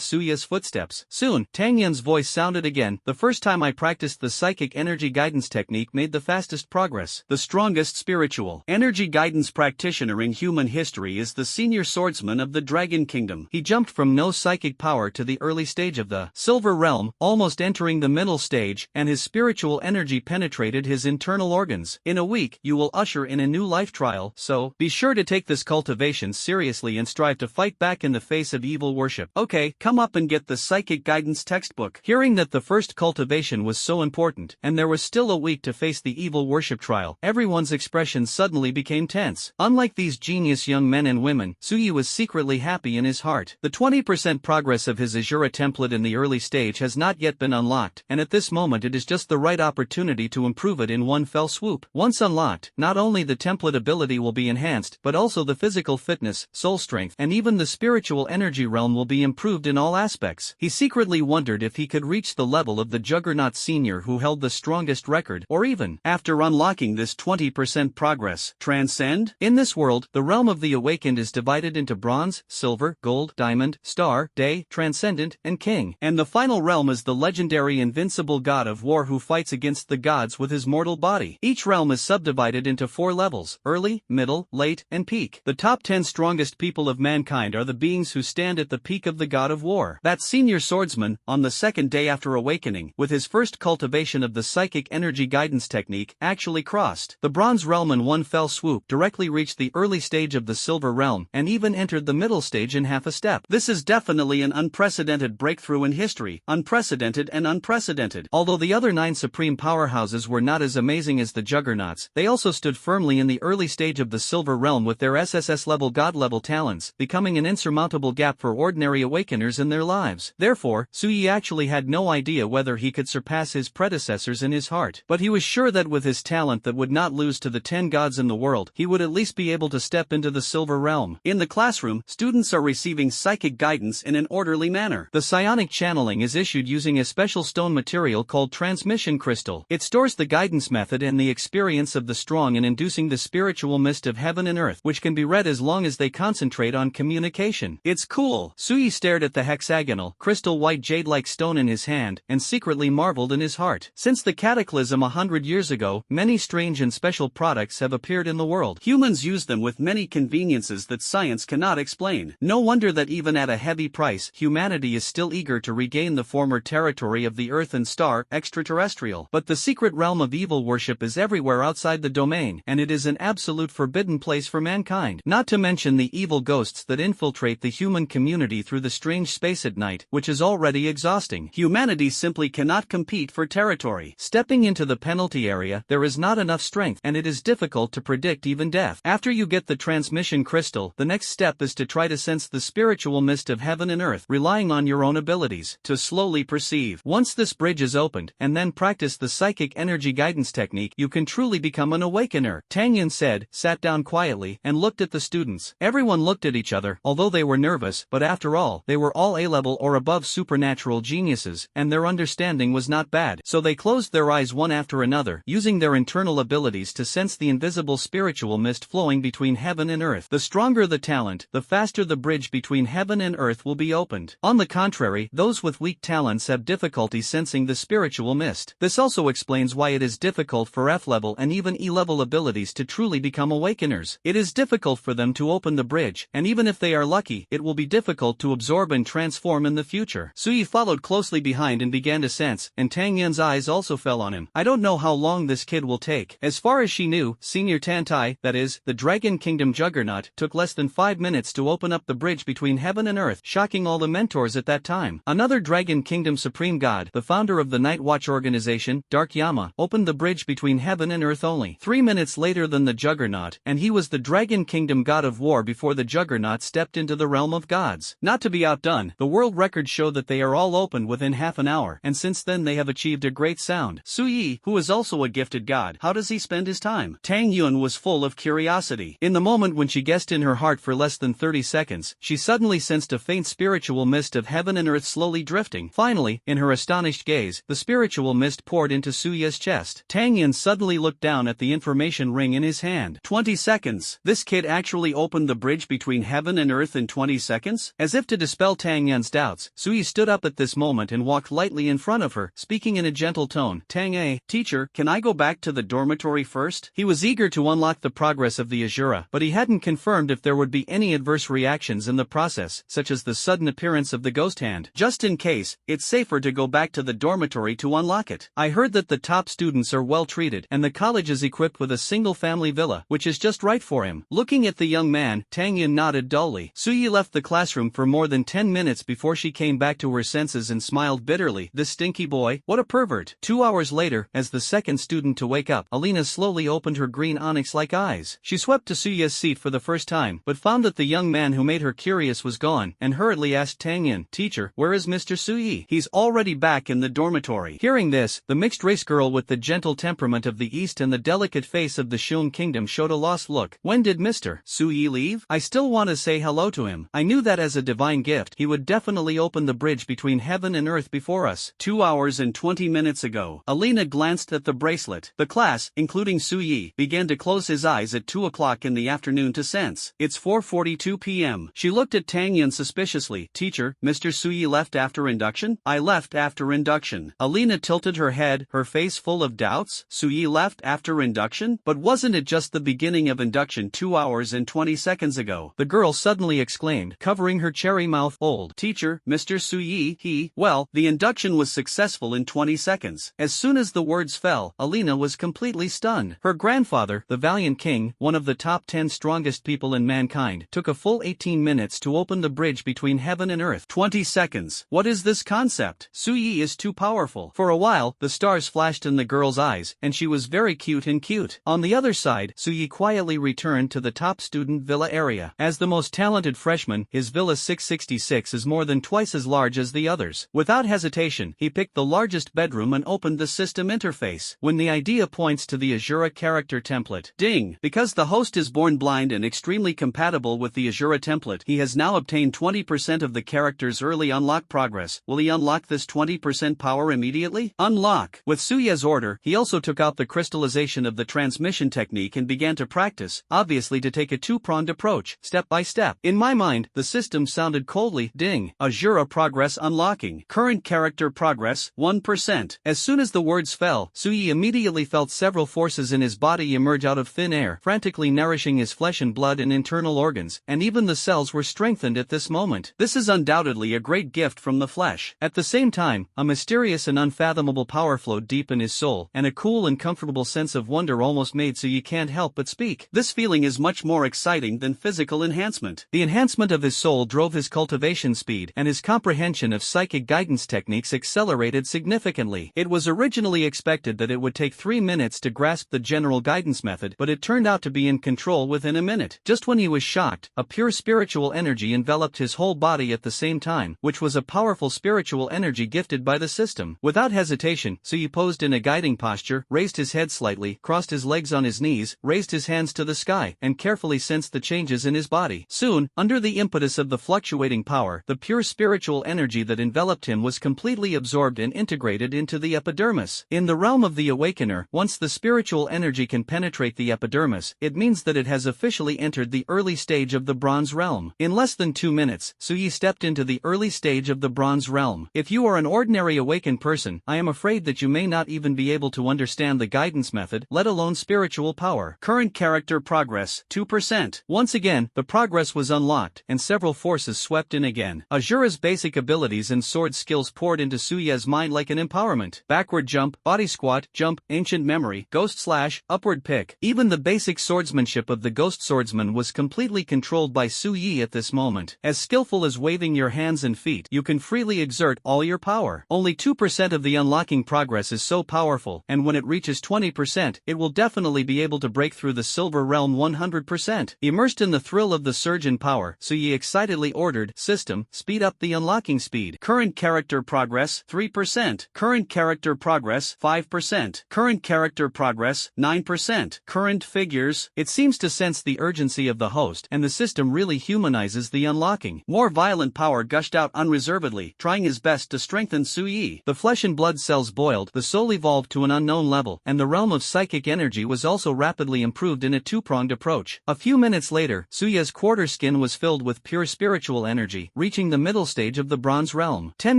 Suya's footsteps. Soon, Tang Yin's voice sounded again. The first time I practiced the psychic energy guidance technique made the fastest progress. The strongest spiritual energy guidance practice practitioner in human history is the senior swordsman of the Dragon Kingdom. He jumped from no psychic power to the early stage of the Silver Realm, almost entering the middle stage, and his spiritual energy penetrated his internal organs. In a week, you will usher in a new life trial, so be sure to take this cultivation seriously and strive to fight back in the face of evil worship. Okay, come up and get the psychic guidance textbook. Hearing that the first cultivation was so important, and there was still a week to face the evil worship trial, everyone's expression suddenly became tense. Unlike these genius young men and women, Suyi was secretly happy in his heart. The 20% progress of his Ashura template in the early stage has not yet been unlocked, and at this moment it is just the right opportunity to improve it in one fell swoop. Once unlocked, not only the template ability will be enhanced, but also the physical fitness, soul strength, and even the spiritual energy realm will be improved in all aspects. He secretly wondered if he could reach the level of the Juggernaut Senior who held the strongest record, or even, after unlocking this 20% progress, transcend? In this world, the realm of the awakened is divided into bronze, silver, gold, diamond, star, day, transcendent, and king. And the final realm is the legendary invincible god of war who fights against the gods with his mortal body. Each realm is subdivided into 4 levels: early, middle, late, and peak. The top 10 strongest people of mankind are the beings who stand at the peak of the god of war. That senior swordsman, on the second day after awakening, with his first cultivation of the psychic energy guidance technique, actually crossed the bronze realm in one fell swoop, directly reached the early stage of the silver realm, and even entered the middle stage in half a step. This is definitely an unprecedented breakthrough in history, unprecedented and unprecedented. Although the other 9 supreme powerhouses were not as amazing as the Juggernauts, they also stood firmly in the early stage of the silver realm with their SSS-level god-level talents, becoming an insurmountable gap for ordinary awakeners in their lives. Therefore, Suyi actually had no idea whether he could surpass his predecessors in his heart. But he was sure that with his talent that would not lose to the 10 gods in the world, he would at least be able to step into the silver realm. In the classroom, students are receiving psychic guidance in an orderly manner. The psionic channeling is issued using a special stone material called transmission crystal. It stores the guidance method and the experience of the strong in inducing the spiritual mist of heaven and earth, which can be read as long as they concentrate on communication. It's cool. Suyi stared at the hexagonal, crystal white jade-like stone in his hand, and secretly marveled in his heart. Since the cataclysm 100 years ago, many strange and special products have appeared in the world. Humans use them with many conveniences that science cannot explain. No wonder that even at a heavy price, humanity is still eager to regain the former territory of the Earth and Star, extraterrestrial. But the secret realm of evil worship is everywhere outside the domain, and it is an absolute forbidden place for mankind. Not to mention the evil ghosts that infiltrate the human community through the strange space at night, which is already exhausting. Humanity simply cannot compete for territory. Stepping into the penalty area, there is not enough strength, and it is difficult to predict even death. After you get the transmission crystal, the next step is to try to sense the spiritual mist of heaven and earth, relying on your own abilities to slowly perceive. Once this bridge is opened, and then practice the psychic energy guidance technique, you can truly become an awakener. Tang Yin said, sat down quietly, and looked at the students. Everyone looked at each other, although they were nervous, but after all, they were all A-level or above supernatural geniuses, and their understanding was not bad. So they closed their eyes one after another, using their internal abilities to sense the invisible spiritual mist flowing between heaven and earth. The stronger the talent, the faster the bridge between heaven and earth will be opened. On the contrary, those with weak talents have difficulty sensing the spiritual mist. This also explains why it is difficult for F-level and even E-level abilities to truly become awakeners. It is difficult for them to open the bridge, and even if they are lucky, it will be difficult to absorb and transform in the future. Suyi followed closely behind and began to sense, and Tang Yin's eyes also fell on him. I don't know how long this kid will take. As far as she knew, Senior Tantai, that is, the Dragon Kingdom Juggernaut, took less than 5 minutes to open up the bridge between heaven and earth, shocking all the mentors at that time. Another Dragon Kingdom Supreme God, the founder of the Night Watch organization, Dark Yama, opened the bridge between heaven and earth only 3 minutes later than the Juggernaut, and he was the Dragon Kingdom God of War before the Juggernaut stepped into the realm of gods. Not to be outdone, the world records show that they are all opened within half an hour, and since then they have achieved a great sound. Suyi, who is also a gifted god, how does he spend his time? Tang Yun was full of curiosity. In the moment when she guessed in her heart for less than 30 seconds, she suddenly sensed a faint spiritual mist of heaven and earth slowly drifting. Finally, in her astonished gaze, the spiritual mist poured into Suyi's chest. Tang Yun suddenly looked down at the information ring in his hand. 20 seconds. This kid actually opened the bridge between heaven and earth in 20 seconds? As if to dispel Tang Yun's doubts, Suyi stood up at this moment and walked lightly in front of her, speaking in a gentle tone. Tang A, teacher, can I go back to the dormitory first? He was eager to unlock the progress progress of the Ashura, but he hadn't confirmed if there would be any adverse reactions in the process, such as the sudden appearance of the ghost hand. Just in case, it's safer to go back to the dormitory to unlock it. I heard that the top students are well treated, and the college is equipped with a single-family villa, which is just right for him. Looking at the young man, Tang Yin nodded dully. Suyi left the classroom for more than 10 minutes before she came back to her senses and smiled bitterly. This stinky boy, what a pervert. 2 hours later, as the second student to wake up, Alina slowly opened her green onyx-like eyes. She swept to Suya's seat for the first time, but found that the young man who made her curious was gone, and hurriedly asked Tang Yin, "Teacher, where is Mr. Suyi?" "He's already back in the dormitory." Hearing this, the mixed-race girl with the gentle temperament of the East and the delicate face of the Shun kingdom showed a lost look. "When did Mr. Suyi leave? I still want to say hello to him. I knew that as a divine gift, he would definitely open the bridge between heaven and earth before us." 2 hours and 20 minutes ago. Alina glanced at the bracelet. The class, including Suyi, began to close his eyes at 2 o'clock in the afternoon to sense. It's 4:42 p.m. She looked at Tang Yin suspiciously. "Teacher, Mr. Suyi left after induction?" "I left after induction." Alina tilted her head, her face full of doubts. "Suyi left after induction? But wasn't it just the beginning of induction 2 hours and 20 seconds ago?" The girl suddenly exclaimed, covering her cherry mouth. "Old teacher, Mr. Suyi, well, the induction was successful in 20 seconds. As soon as the words fell, Alina was completely stunned. Her grandfather, the valiant king, one of the top 10 strongest people in mankind, took a full 18 minutes to open the bridge between heaven and earth. 20 seconds. What is this concept? Suyi is too powerful. For a while, the stars flashed in the girl's eyes, and she was very cute. On the other side, Suyi quietly returned to the top student villa area. As the most talented freshman, his villa 666 is more than twice as large as the others. Without hesitation, he picked the largest bedroom and opened the system interface. When the idea points to the Ashura character template. Ding! Because the host is born blind and extremely compatible with the Ashura template, he has now obtained 20% of the character's early unlock progress. Will he unlock this 20% power immediately? Unlock! With Suya's order, he also took out the crystallization of the transmission technique and began to practice, obviously to take a two-pronged approach, step by step. In my mind, the system sounded coldly. Ding! Ashura progress unlocking. Current character progress, 1%. As soon as the words fell, Suyi immediately felt several forces in his body emerge out of thin air, frantically nourishing his flesh and blood and internal organs, and even the cells were strengthened at this moment. This is undoubtedly a great gift from the flesh. At the same time, a mysterious and unfathomable power flowed deep in his soul, and a cool and comfortable sense of wonder almost made Suyi can't help but speak. This feeling is much more exciting than physical enhancement. The enhancement of his soul drove his cultivation speed, and his comprehension of psychic guidance techniques accelerated significantly. It was originally expected that it would take 3 minutes to grasp the general guidance method, but it turned out to be in control within a minute. Just when he was shocked, a pure spiritual energy enveloped his whole body at the same time, which was a powerful spiritual energy gifted by the system. Without hesitation, Suyi posed in a guiding posture, raised his head slightly, crossed his legs on his knees, raised his hands to the sky, and carefully sensed the changes in his body. Soon, under the impetus of the fluctuating power, the pure spiritual energy that enveloped him was completely absorbed and integrated into the epidermis. In the realm of the awakener, once the spiritual energy can penetrate the epidermis, it means that it has officially entered the early stage of the bronze realm. In less than 2 minutes, Suyi stepped into the early stage of the bronze realm. If you are an ordinary awakened person, I am afraid that you may not even be able to understand the guidance method, let alone spiritual power. Current character progress, 2%. Once again, the progress was unlocked, and several forces swept in again. Ashura's basic abilities and sword skills poured into Suya's mind like an empowerment. Backward jump, body squat, jump, ancient memory, ghost slash, upward pick. Even the basic swordsmanship of the ghost swordsman was completely controlled by Suyi at this moment. As skillful as waving your hands and feet, you can freely exert all your power. Only 2% of the unlocking progress is so powerful, and when it reaches 20%, it will definitely be able to break through the silver realm 100%. Immersed in the thrill of the surge in power, Suyi excitedly ordered, "System, speed up the unlocking speed." Current character progress, 3%. Current character progress, 5%. Current character progress, 9%. Current figures. It seems to sense the urgency of the host, and the system really humanizes the unlocking. More violent power gushed out unreservedly, trying his best to strengthen Suyi. The flesh and blood cells boiled, the soul evolved to an unknown level, and the realm of psychic energy was also rapidly improved in a two-pronged approach. A few minutes later, Suya's quarter skin was filled with pure spiritual energy, reaching the middle stage of the bronze realm. 10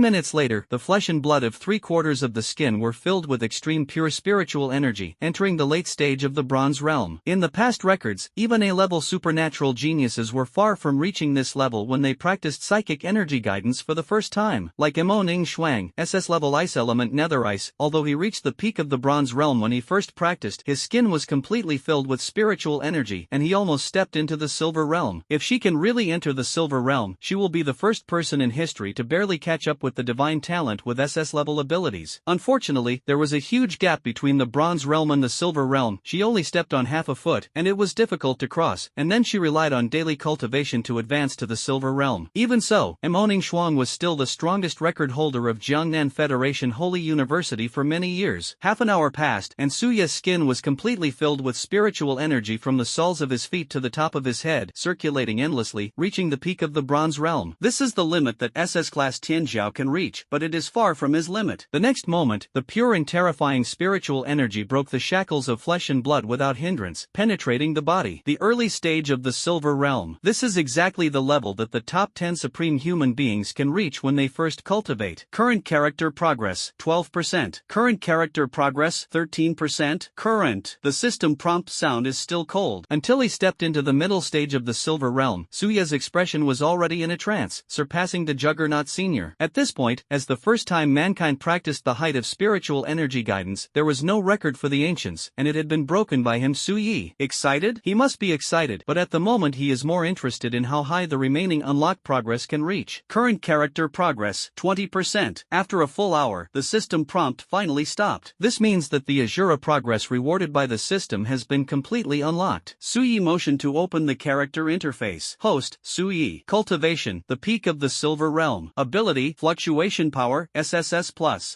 minutes later, the flesh and blood of 3/4 of the skin were filled with extreme pure spiritual energy, entering the late stage of the bronze realm. In the the past records, even A-level supernatural geniuses were far from reaching this level when they practiced psychic energy guidance for the first time. Like Mo Ning Shuang, SS level ice element nether ice, although he reached the peak of the bronze realm when he first practiced, his skin was completely filled with spiritual energy and he almost stepped into the silver realm. If she can really enter the silver realm, she will be the first person in history to barely catch up with the divine talent with SS level abilities. Unfortunately, there was a huge gap between the bronze realm and the silver realm. She only stepped on half a foot, and it was difficult to cross, and then she relied on daily cultivation to advance to the silver realm. Even so, Mo Ning Shuang was still the strongest record holder of Jiangnan Federation Holy University for many years. Half an hour passed, and Suya's skin was completely filled with spiritual energy from the soles of his feet to the top of his head, circulating endlessly, reaching the peak of the bronze realm. This is the limit that SS class Tianjiao can reach, but it is far from his limit. The next moment, the pure and terrifying spiritual energy broke the shackles of flesh and blood without hindrance, penetrating the body. The early stage of the silver realm. This is exactly the level that the top 10 supreme human beings can reach when they first cultivate. Current character progress, 12%. Current character progress, 13%. Current. The system prompt sound is still cold. Until he stepped into the middle stage of the silver realm, Suya's expression was already in a trance, surpassing the Juggernaut Senior. At this point, as the first time mankind practiced the height of spiritual energy guidance, there was no record for the ancients, and it had been broken by him. Suyi. Excited? He must be excited, but at the moment he is more interested in how high the remaining unlocked progress can reach. Current character progress, 20%. After a full hour, the system prompt finally stopped. This means that the Ashura progress rewarded by the system has been completely unlocked. Suyi motioned to open the character interface. Host, Suyi. Cultivation, the peak of the silver realm. Ability, fluctuation power, SSS+.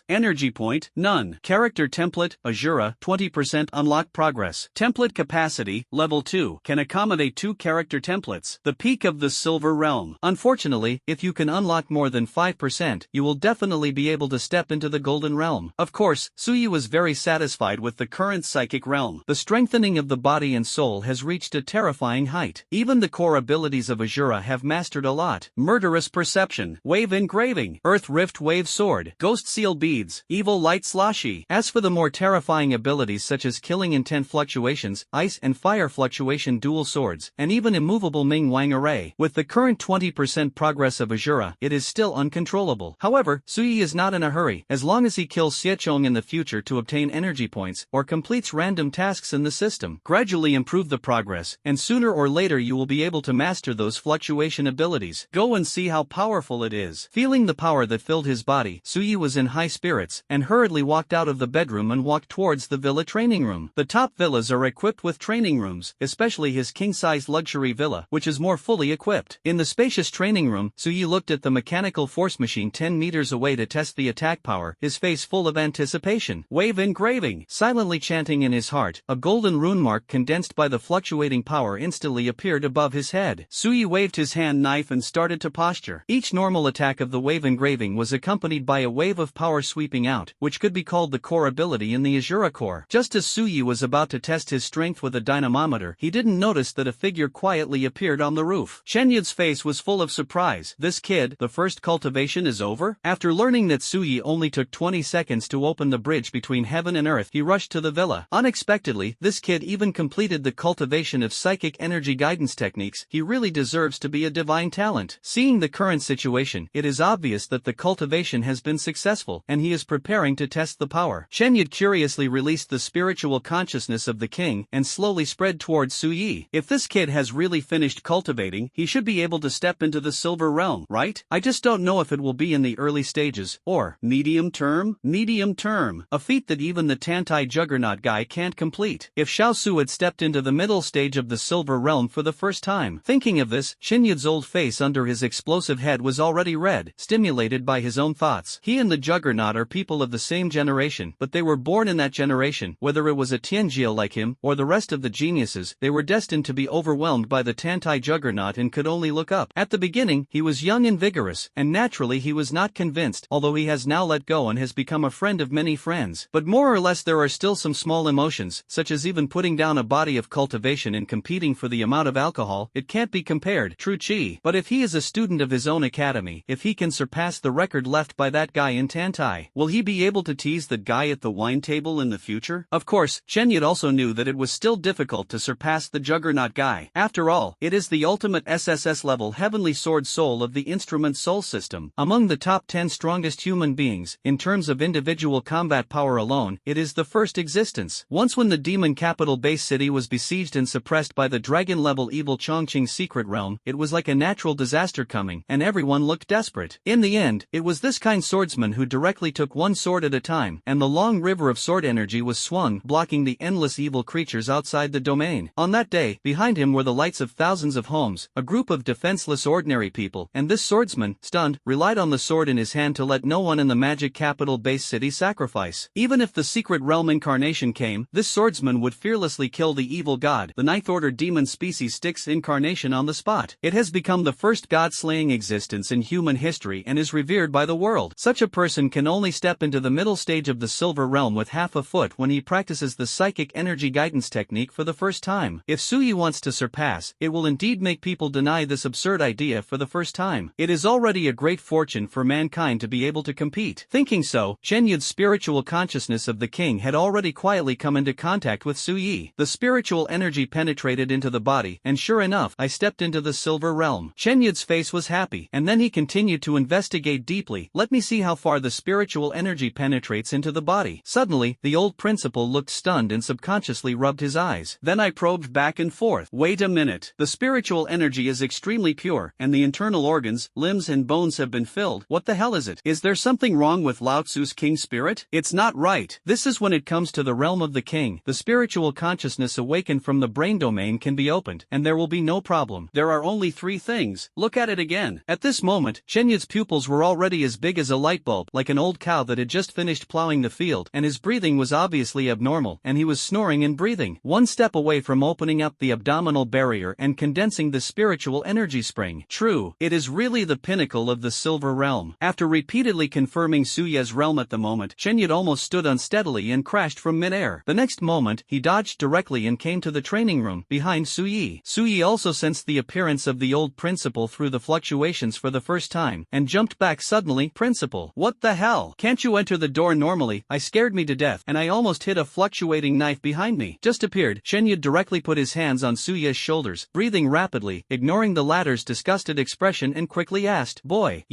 Energy point, none. Character template, Ashura, 20% unlock progress. Template capacity, level 2, can accommodate 2 character templates. The peak of the silver realm. Unfortunately, if you can unlock more than 5%, you will definitely be able to step into the golden realm. Of course, Suyi was very satisfied with the current psychic realm. The strengthening of the body and soul has reached a terrifying height. Even the core abilities of Ashura have mastered a lot. Murderous perception, wave engraving, earth rift wave sword, ghost seal beads, evil light sloshy. As for the more terrifying abilities such as killing intent fluctuations, ice and fire fluctuation dual swords, and even immovable Ming Wang array, with the current 20% progress of Ashura, it is still uncontrollable. However, Suyi is not in a hurry, as long as he kills Xiechong in the future to obtain energy points, or completes random tasks in the system. Gradually improve the progress, and sooner or later you will be able to master those fluctuation abilities. Go and see how powerful it is. Feeling the power that filled his body, Suyi was in high spirits, and hurriedly walked out of the bedroom and walked towards the villa training room. The top villas are equipped with training rooms, especially his king-size luxury villa, which is more fully equipped. In the spacious training room, Suyi looked at the mechanical force machine 10 meters away to test the attack power, his face full of anticipation. Wave engraving. Silently chanting in his heart, a golden rune mark condensed by the fluctuating power instantly appeared above his head. Suyi waved his hand knife and started to posture. Each normal attack of the wave engraving was accompanied by a wave of power sweeping out, which could be called the core ability in the Ashura core. Just as Suyi was about to test his strength with a dynamometer, he didn't notice that a figure quietly appeared on the roof. Shenyud's face was full of surprise. This kid, the first cultivation is over? After learning that Suyi only took 20 seconds to open the bridge between heaven and earth, he rushed to the villa. Unexpectedly, this kid even completed the cultivation of psychic energy guidance techniques. He really deserves to be a divine talent. Seeing the current situation, it is obvious that the cultivation has been successful, and he is preparing to test the power. Shenyud curiously released the spiritual consciousness of the king and slowly spread towards Suyi. If this kid has really finished cultivating, he should be able to step into the silver realm, right? I just don't know if it will be in the early stages, or medium term? Medium term. A feat that even the Tantai Juggernaut guy can't complete. If Xiao Su had stepped into the middle stage of the silver realm for the first time. Thinking of this, Shenyud's old face under his explosive head was already red, stimulated by his own thoughts. He and the Juggernaut are people of the same generation, but they were born in that generation. Whether it was a Tianjia like him, or the rest of the geniuses, they were destined to be overwhelmed by the Tantai Juggernaut and could only look up. At the beginning, he was young and vigorous, and naturally he was not convinced, although he has now let go and has become a friend of many friends. But more or less there are still some small emotions, such as even putting down a body of cultivation and competing for the amount of alcohol. It can't be compared. True chi. But if he is a student of his own academy, if he can surpass the record left by that guy in Tantai, will he be able to tease the guy at the wine table in the future? Of course, Shenyud also knew that it was still still difficult to surpass the Juggernaut guy. After all, it is the ultimate SSS-level heavenly sword soul of the instrument soul system. Among the top 10 strongest human beings, in terms of individual combat power alone, it is the first existence. Once when the demon capital base city was besieged and suppressed by the dragon-level evil Chongqing's secret realm, it was like a natural disaster coming, and everyone looked desperate. In the end, it was this kind swordsman who directly took one sword at a time, and the long river of sword energy was swung, blocking the endless evil creatures outside the domain. On that day, behind him were the lights of thousands of homes, a group of defenseless ordinary people, and this swordsman, stunned, relied on the sword in his hand to let no one in the magic capital base city sacrifice. Even if the secret realm incarnation came, this swordsman would fearlessly kill the evil god, the Ninth Order demon species Styx incarnation, on the spot. It has become the first god-slaying existence in human history and is revered by the world. Such a person can only step into the middle stage of the silver realm with half a foot when he practices the psychic energy guidance technique for the first time. If Suyi wants to surpass, it will indeed make people deny this absurd idea for the first time. It is already a great fortune for mankind to be able to compete. Thinking so, Chen Yud's spiritual consciousness of the king had already quietly come into contact with Suyi. The spiritual energy penetrated into the body, and sure enough, I stepped into the silver realm. Chen Yud's face was happy, and then he continued to investigate deeply. Let me see how far the spiritual energy penetrates into the body. Suddenly, the old principal looked stunned and subconsciously rubbed his eyes. Then I probed back and forth. Wait a minute. The spiritual energy is extremely pure, and the internal organs, limbs and bones have been filled. What the hell is it? Is there something wrong with Lao Tzu's king spirit? It's not right. This is when it comes to the realm of the king. The spiritual consciousness awakened from the brain domain can be opened, and there will be no problem. There are only 3 things. Look at it again. At this moment, Chen Yud's pupils were already as big as a light bulb, like an old cow that had just finished plowing the field, and his breathing was obviously abnormal, and he was snoring and breathing. One step away from opening up the abdominal barrier and condensing the spiritual energy spring. True, it is really the pinnacle of the silver realm. After repeatedly confirming Suye's realm at the moment, Chen Yud almost stood unsteadily and crashed from midair. The next moment, he dodged directly and came to the training room, behind Suyi. Suyi also sensed the appearance of the old principal through the fluctuations for the first time, and jumped back suddenly. Principal, what the hell? Can't you enter the door normally? I scared me to death, and I almost hit a fluctuating knife behind me. Just appeared. Chen Yud directly put his hands on Suye's shoulders, breathing rapidly, ignoring the latter's disgusted expression, and quickly asked, Boy,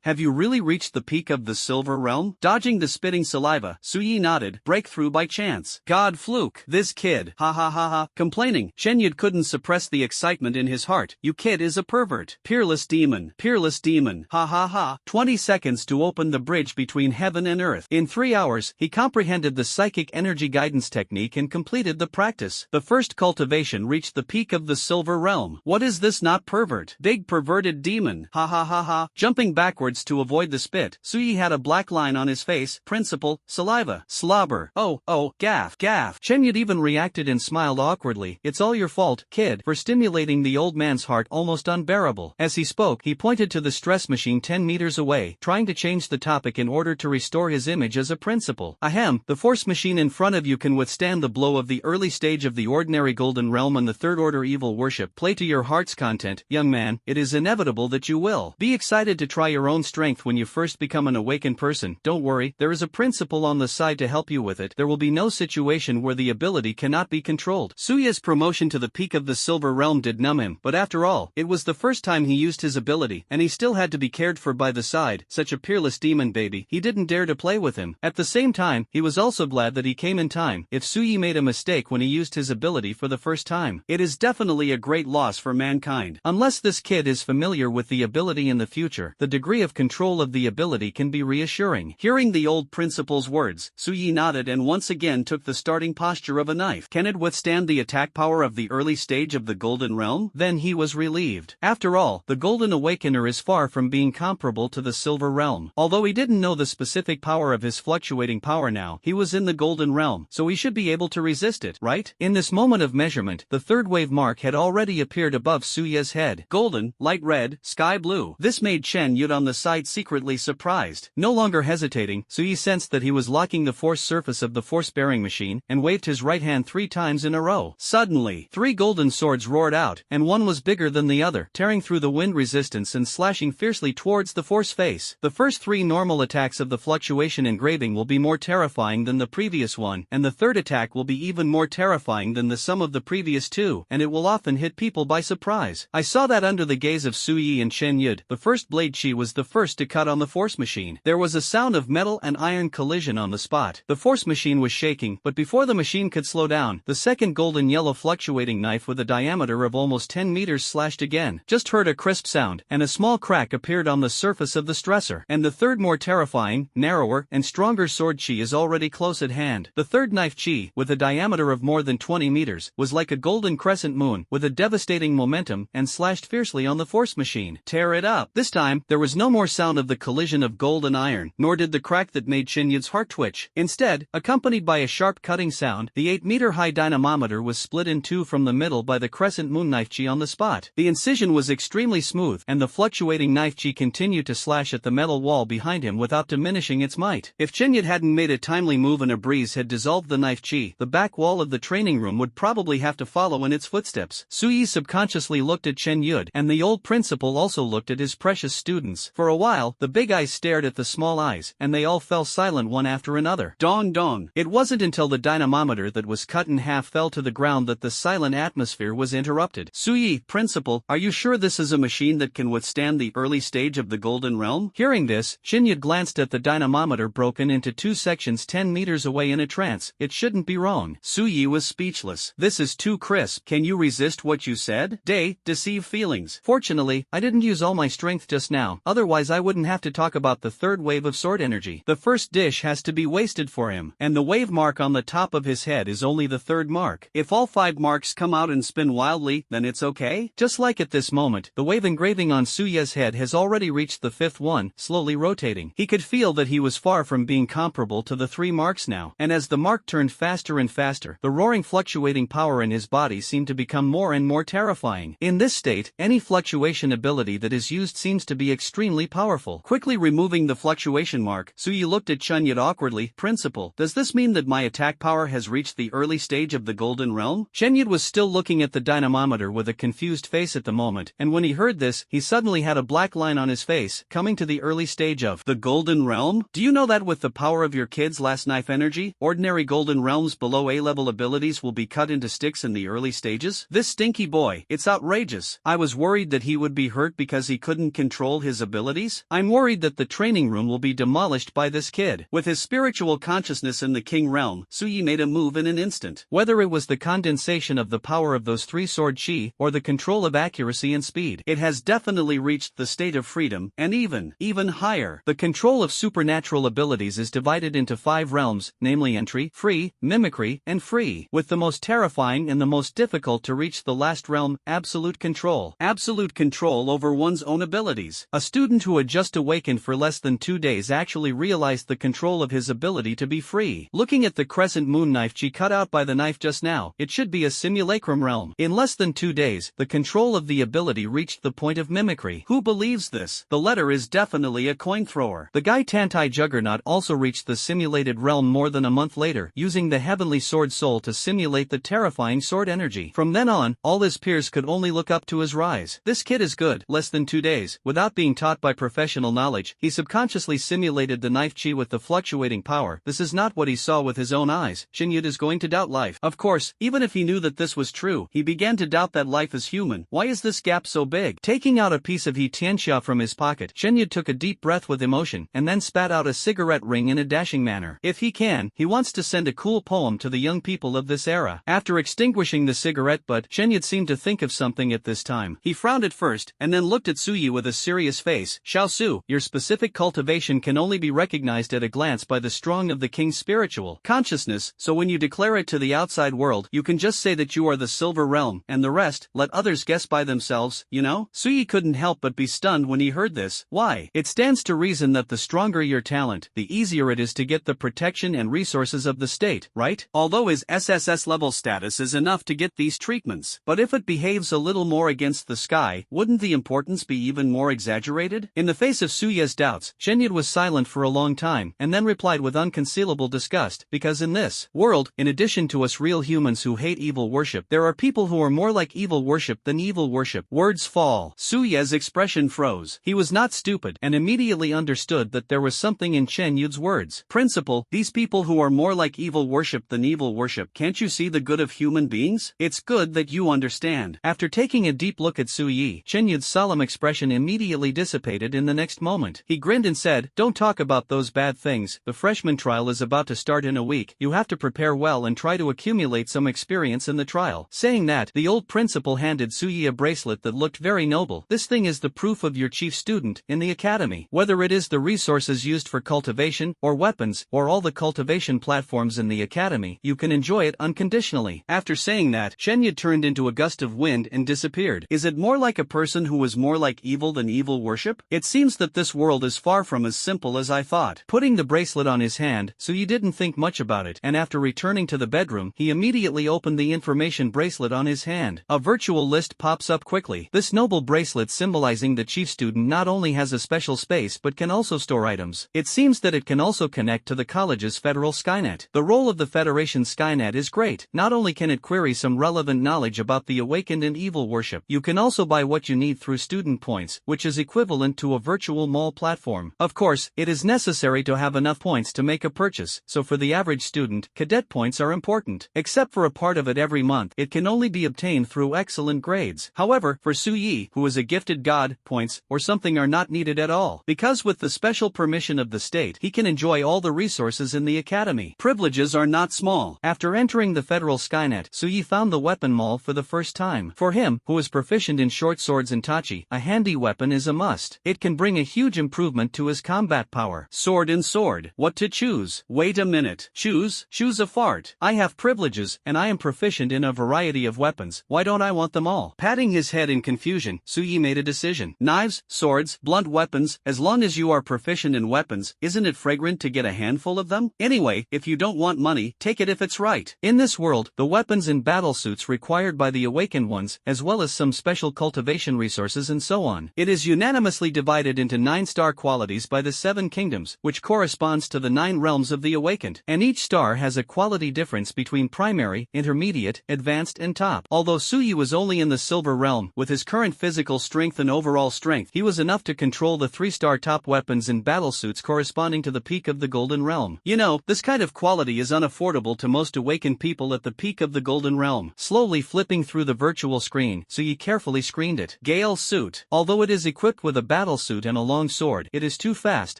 have you really reached the peak of the silver realm? Dodging the spitting saliva, Suyi nodded. Breakthrough by chance. God fluke. This kid. Ha ha ha ha. Complaining, Chen Yud couldn't suppress the excitement in his heart. You kid is a pervert. Peerless demon. Peerless demon. Ha ha ha. 20 seconds to open the bridge between heaven and earth. In 3 hours, he comprehended the psychic energy guidance technique and completed the practice. The first cultivation reached the peak of the silver realm. What is this not pervert? Big perverted demon. Ha ha ha ha. Jumping backwards to avoid the spit, Suyi had a black line on his face. Principal, saliva, slobber. Oh, gaff, gaff. Chen Yud even reacted and smiled awkwardly. It's all your fault, kid, for stimulating the old man's heart almost unbearable. As he spoke, he pointed to the stress machine 10 meters away, trying to change the topic in order to restore his image as a principal. Ahem, the force machine in front of you can withstand the blow of the early stage of the ordinary golden realm and the third order evil worship. Play to your heart's content, young man. It is inevitable that you will. Be excited to try your own strength when you first become an awakened person. Don't worry, there is a principal on the side to help you with it. There will be no situation where the ability cannot be controlled. Suya's promotion to the peak of the silver realm did numb him, but after all, it was the first time he used his ability, and he still had to be cared for by the side. Such a peerless demon baby, he didn't dare to play with him. At the same time, he was also glad that he came in time. If Suyi made a mistake when he used his ability for the first time, it is definitely a great loss for mankind. Unless this kid is familiar with the ability in the future, the degree of control of the ability can be reassuring. Hearing the old principal's words, Suyi nodded and once again took the starting posture of a knife. Can it withstand the attack power of the early stage of the Golden Realm? Then he was relieved. After all, the Golden Awakener is far from being comparable to the Silver Realm. Although he didn't know the specific power of his fluctuating power now, he was in the Golden Realm, so he should be able to resist it, right? In this moment of measurement, the third wave mark had already appeared above Suya's head. Golden, light red, sky blue. This made Chen Yud on the side secretly surprised. No longer hesitating, Suyi sensed that he was locking the force surface of the force-bearing machine, and waved his right hand 3 times in a row. Suddenly, 3 golden swords roared out, and one was bigger than the other, tearing through the wind resistance and slashing fiercely towards the force face. The first 3 normal attacks of the fluctuation engraving will be more terrifying than the previous one, and the third attack will be even more terrifying terrifying than the sum of the previous two, and it will often hit people by surprise. I saw that under the gaze of Su Yi and Chen Yud. The first blade chi was the first to cut on the force machine. There was a sound of metal and iron collision on the spot. The force machine was shaking, but before the machine could slow down, the second golden yellow fluctuating knife with a diameter of almost 10 meters slashed again. Just heard a crisp sound, and a small crack appeared on the surface of the stressor. And the third more terrifying, narrower, and stronger sword chi is already close at hand. The third knife chi, with a diameter of more than 20 meters, was like a golden crescent moon, with a devastating momentum, and slashed fiercely on the force machine. Tear it up. This time, there was no more sound of the collision of gold and iron, nor did the crack that made Chen Yud's heart twitch. Instead, accompanied by a sharp cutting sound, the 8-meter-high dynamometer was split in two from the middle by the crescent moon knife chi on the spot. The incision was extremely smooth, and the fluctuating knife chi continued to slash at the metal wall behind him without diminishing its might. If Chen Yud hadn't made a timely move and a breeze had dissolved the knife chi, the back wall of the training room would probably have to follow in its footsteps. Su Yi subconsciously looked at Chen Yud, and the old principal also looked at his precious students. For a while, the big eyes stared at the small eyes, and they all fell silent one after another. Dong dong. It wasn't until the dynamometer that was cut in half fell to the ground that the silent atmosphere was interrupted. Su Yi, principal, are you sure this is a machine that can withstand the early stage of the Golden Realm? Hearing this, Chen Yud glanced at the dynamometer broken into two sections 10 meters away in a trance. It shouldn't be wrong. Su Yi was speechless. This is too crisp. Can you resist what you said? Deceive feelings. Fortunately, I didn't use all my strength just now, otherwise I wouldn't have to talk about the third wave of sword energy. The first dish has to be wasted for him, and the wave mark on the top of his head is only the third mark. If all 5 marks come out and spin wildly, then it's okay? Just like at this moment, the wave engraving on Su Yi's head has already reached the 5th one, slowly rotating. He could feel that he was far from being comparable to the 3 marks now, and as the mark turned faster and faster, the roaring fluctuating power in his body seemed to become more and more terrifying. In this state, any fluctuation ability that is used seems to be extremely powerful. Quickly removing the fluctuation mark, Su Yi looked at Chen Yud awkwardly. Principal, does this mean that my attack power has reached the early stage of the Golden Realm? Chen Yud was still looking at the dynamometer with a confused face at the moment, and when he heard this, he suddenly had a black line on his face, coming to the early stage of the Golden Realm? Do you know that with the power of your kid's last knife energy, ordinary Golden Realms below A-level abilities will be cut into sticks in the early stages? This stinky boy, it's outrageous. I was worried that he would be hurt because he couldn't control his abilities. I'm worried that the training room will be demolished by this kid. With his spiritual consciousness in the King Realm, Su Yi made a move in an instant. Whether it was the condensation of the power of those 3 sword chi, or the control of accuracy and speed, it has definitely reached the state of freedom, and even higher. The control of supernatural abilities is divided into 5 realms, namely entry, free, mimicry, and free, with the most terrifying and the most difficult to reach the last realm, absolute control. Absolute control over one's own abilities. A student who had just awakened for less than 2 days actually realized the control of his ability to be free. Looking at the crescent moon knife chi cut out by the knife just now, it should be a simulacrum realm. In less than 2 days, the control of the ability reached the point of mimicry. Who believes this? The letter is definitely a coin thrower. The guy Tantai Juggernaut also reached the simulated realm more than a month later, using the heavenly sword soul to simulate the terrifying sword energy. From then on, all his peers could only look up to his rise. This kid is good. Less than 2 days, without being taught by professional knowledge, he subconsciously simulated the knife chi with the fluctuating power. This is not what he saw with his own eyes. Chen Yud is going to doubt life. Of course, even if he knew that this was true, he began to doubt that life is human. Why is this gap so big? Taking out a piece of Tianxia from his pocket, Chen Yud took a deep breath with emotion, and then spat out a cigarette ring in a dashing manner. If he can, he wants to send a cool poem to the young people of this era. After extinguishing the cigarette butt, Chen Yud seemed to think of something at this time. He frowned at first, and then looked at Su Yi with a serious face. Xiao Su, your specific cultivation can only be recognized at a glance by the strong of the king's spiritual consciousness, so when you declare it to the outside world, you can just say that you are the silver realm, and the rest, let others guess by themselves, you know? Su Yi couldn't help but be stunned when he heard this. Why? It stands to reason that the stronger your talent, the easier it is to get the protection and resources of the state, right? Although his SSS level status is enough to get these treatments. But if it behaves a little more against the sky, wouldn't the importance be even more exaggerated? In the face of Su Yi's doubts, Chen Yud was silent for a long time, and then replied with unconcealable disgust, because in this world, in addition to us real humans who hate evil worship, there are people who are more like evil worship than evil worship. Words fall. Su Yi's expression froze. He was not stupid, and immediately understood that there was something in Chen Yud's words. Principal, these people who are more like evil worship than evil worship, can't you see the good of human beings? It's good that you understand. After taking a deep look at Su Yi, Chen Yu's solemn expression immediately dissipated in the next moment. He grinned and said, "Don't talk about those bad things, the freshman trial is about to start in a week, you have to prepare well and try to accumulate some experience in the trial." Saying that, the old principal handed Su Yi a bracelet that looked very noble. "This thing is the proof of your chief student in the academy. Whether it is the resources used for cultivation, or weapons, or all the cultivation platforms in the academy, you can enjoy it unconditionally." After saying that, Chen Yu turned into a gust of wind and disappeared. Is it more like a person who was more like evil than evil worship? It seems that this world is far from as simple as I thought. Putting the bracelet on his hand, Su Yi didn't think much about it, and after returning to the bedroom, he immediately opened the information bracelet on his hand. A virtual list pops up quickly. This noble bracelet symbolizing the chief student not only has a special space but can also store items. It seems that it can also connect to the college's federal Skynet. The role of the Federation Skynet is great. Not only can it query some relevant knowledge about the awakened and evil worship, you can also buy what you need through student points, which is equivalent to a virtual mall platform. Of course, it is necessary to have enough points to make a purchase, so for the average student, cadet points are important. Except for a part of it every month, it can only be obtained through excellent grades. However, for Su Yi, who is a gifted god, points, or something are not needed at all, because with the special permission of the state, he can enjoy all the resources in the academy. Privileges are not small. After entering the federal Skynet, Su Yi found the weapon mall for the first time. For him, who is proficient in short swords and tachi, a handy weapon is a must. It can bring a huge improvement to his combat power. Sword and sword. What to choose? Wait a minute. Choose a fart. I have privileges, and I am proficient in a variety of weapons. Why don't I want them all? Patting his head in confusion, Su Yi made a decision. Knives, swords, blunt weapons, as long as you are proficient in weapons, isn't it fragrant to get a handful of them? Anyway, if you don't want money, take it if it's right. In this world, the weapons and battle suits required by the awakened ones, as well as some special cultivation resources and so on. It is unanimously divided into 9-star qualities by the 7 kingdoms, which corresponds to the 9 realms of the awakened, and each star has a quality difference between primary, intermediate, advanced and top. Although Su Yi was only in the silver realm, with his current physical strength and overall strength, he was enough to control the 3-star top weapons and battle suits corresponding to the peak of the golden realm. You know, this kind of quality is unaffordable to most awakened people at the peak of the golden realm. Slowly flipping through the virtual screen, Su Yi carefully screened it. Gale suit. Although it is equipped with a battle suit and a long sword, it is too fast,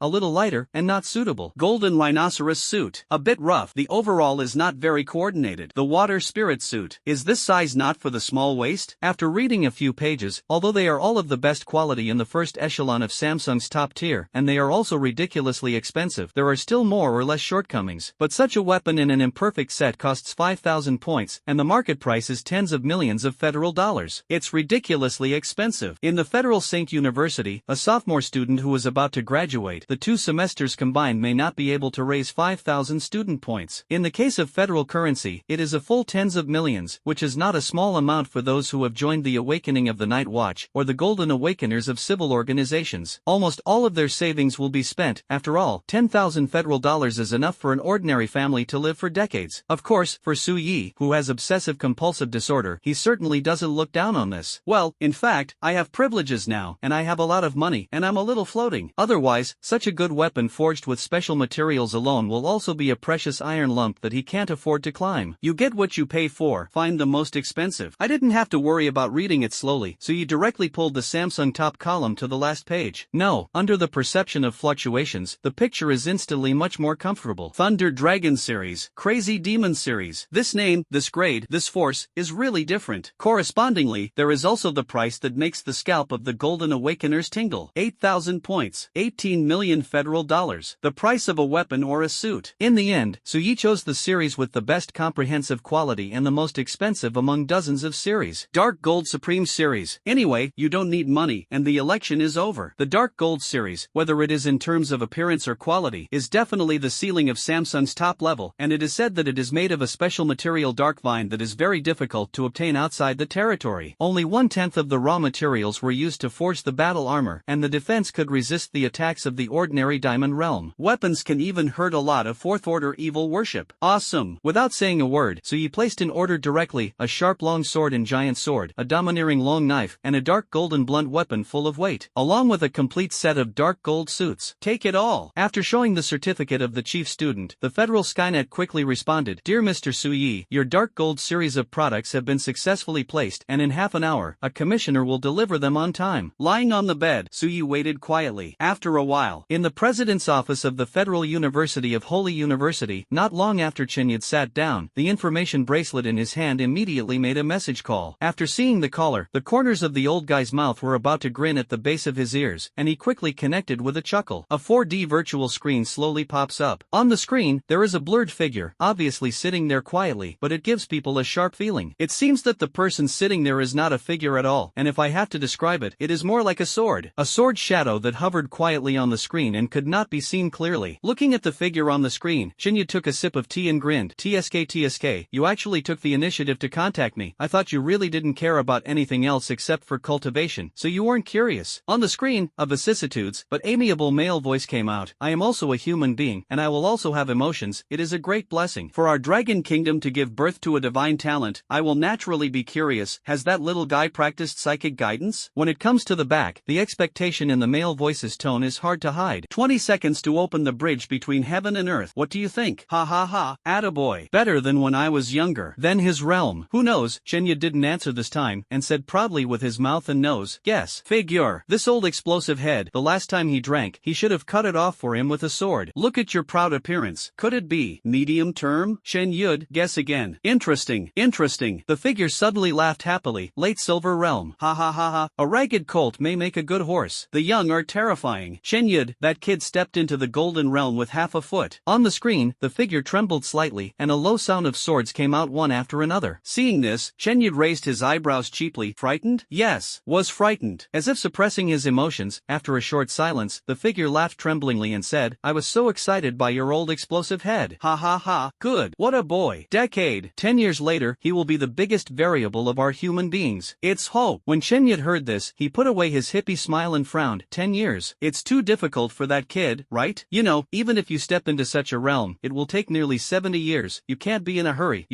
a little lighter, and not suitable. Golden rhinoceros suit. A bit rough. The overall is not very coordinated. The water spirit suit. Is this size not for the small waist? After reading a few pages, although they are all of the best quality in the first echelon of Samsung's top tier, and they are also ridiculously expensive, there are still more or less shortcomings. But such a weapon in an imperfect set costs 5,000 points, and the market price is tens of millions of federal dollars. It's ridiculously expensive. In the Federal Saint University, a sophomore student who is about to graduate, the 2 semesters combined may not be able to raise 5,000 student points. In the case of federal currency, it is a full tens of millions, which is not a small amount for those who have joined the awakening of the Night Watch, or the Golden Awakeners of civil organizations. Almost all of their savings will be spent. After all, 10,000 federal dollars is enough for an ordinary family to live for decades. Of course, for Su Yi, who has obsessive-compulsive disorder, he certainly doesn't look down on this. Well, in fact, I have privileges now, and I have a lot of money, and I'm a little floating. Otherwise, such a good weapon forged with special materials alone will also be a precious iron lump that he can't afford to climb. You get what you pay for. Find the most expensive. I didn't have to worry about reading it slowly, so you directly pulled the Samsung top column to the last page. No, under the perception of fluctuations, the picture is instantly much more comfortable. Thunder Dragon Series, Crazy Demon Series. This name, this grade, this force, is really different. Correspondingly, there is also the price that makes the scalp of the Golden Awakeners tingle. 8,000 points. 18 million federal dollars. The price of a weapon or a suit. In the end, Su Yi chose the series with the best comprehensive quality and the most expensive among dozens of series. Dark Gold Supreme Series. Anyway, you don't need money, and the election is over. The Dark Gold series, whether it is in terms of appearance or quality, is definitely the ceiling of Samsung's top level, and it is said that it is made of a special material dark vine that is very difficult to obtain outside the territory. Only 1/10 of the raw materials were used to forge the battle armor, and the defense could resist the attacks of the ordinary diamond realm. Weapons can even hurt a lot of 4th order evil worship. Awesome! Without saying a word, Su Yi placed in order directly a sharp long sword and giant sword, a domineering long knife, and a dark golden blunt weapon full of weight, along with a complete set of dark gold suits. Take it all! After showing the certificate of the chief student, the Federal Skynet quickly responded, "Dear Dear Mr. Suyi, your dark gold series of products have been successfully placed and in half an hour, a commissioner will deliver them on time. Lying on the bed, Suyi waited quietly. After a while, in the president's office of the Federal University of Holy University, not long after Chenyid sat down, the information bracelet in his hand immediately made a message call. After seeing the caller, the corners of the old guy's mouth were about to grin at the base of his ears, and he quickly connected with a chuckle. A 4D virtual screen slowly pops up. On the screen, there is a blurred figure, obviously sitting there quietly, but it gives people a sharp feeling. It seems that the person sitting there is not a figure at all, and if I have to describe it, it is more like a sword. A sword shadow that hovered quietly on the screen and could not be seen clearly. Looking at the figure on the screen, Shinya took a sip of tea and grinned. TSK, you actually took the initiative to contact me. I thought you really didn't care about anything else except for cultivation, so you weren't curious. On the screen, a vicissitudes, but amiable male voice came out. I am also a human being, and I will also have emotions. It is a great blessing for our dragon kingdom to give birth to a divine talent. I will naturally be curious. Has that little guy practiced psychic guidance? When it comes to the back, the expectation in the male voice's tone is hard to hide. 20 seconds to open the bridge between heaven and earth. What do you think? Ha ha ha, attaboy. Better than when I was younger. Then his realm. Who knows? Shenya didn't answer this time, and said proudly with his mouth and nose, yes. Figure. This old explosive head, the last time he drank, he should have cut it off for him with a sword. Look at your proud appearance. Could it be medium term? Shen Yud, guess again. Interesting. The figure suddenly laughed happily. Late silver realm. Ha ha ha ha. A ragged colt may make a good horse. The young are terrifying. Shen Yud, that kid stepped into the golden realm with half a foot. On the screen, the figure trembled slightly, and a low sound of swords came out one after another. Seeing this, Shen Yud raised his eyebrows cheaply. Frightened? Yes, was frightened. As if suppressing his emotions, after a short silence, the figure laughed tremblingly and said, I was so excited by your old explosive head. Ha ha ha, good. What a boy. Decade. 10 years later, he will be the biggest variable of our human beings. It's hope. When Shenyid heard this, he put away his hippie smile and frowned. 10 years. It's too difficult for that kid, right? You know, even if you step into such a realm, it will take nearly 70 years. You can't be in a hurry.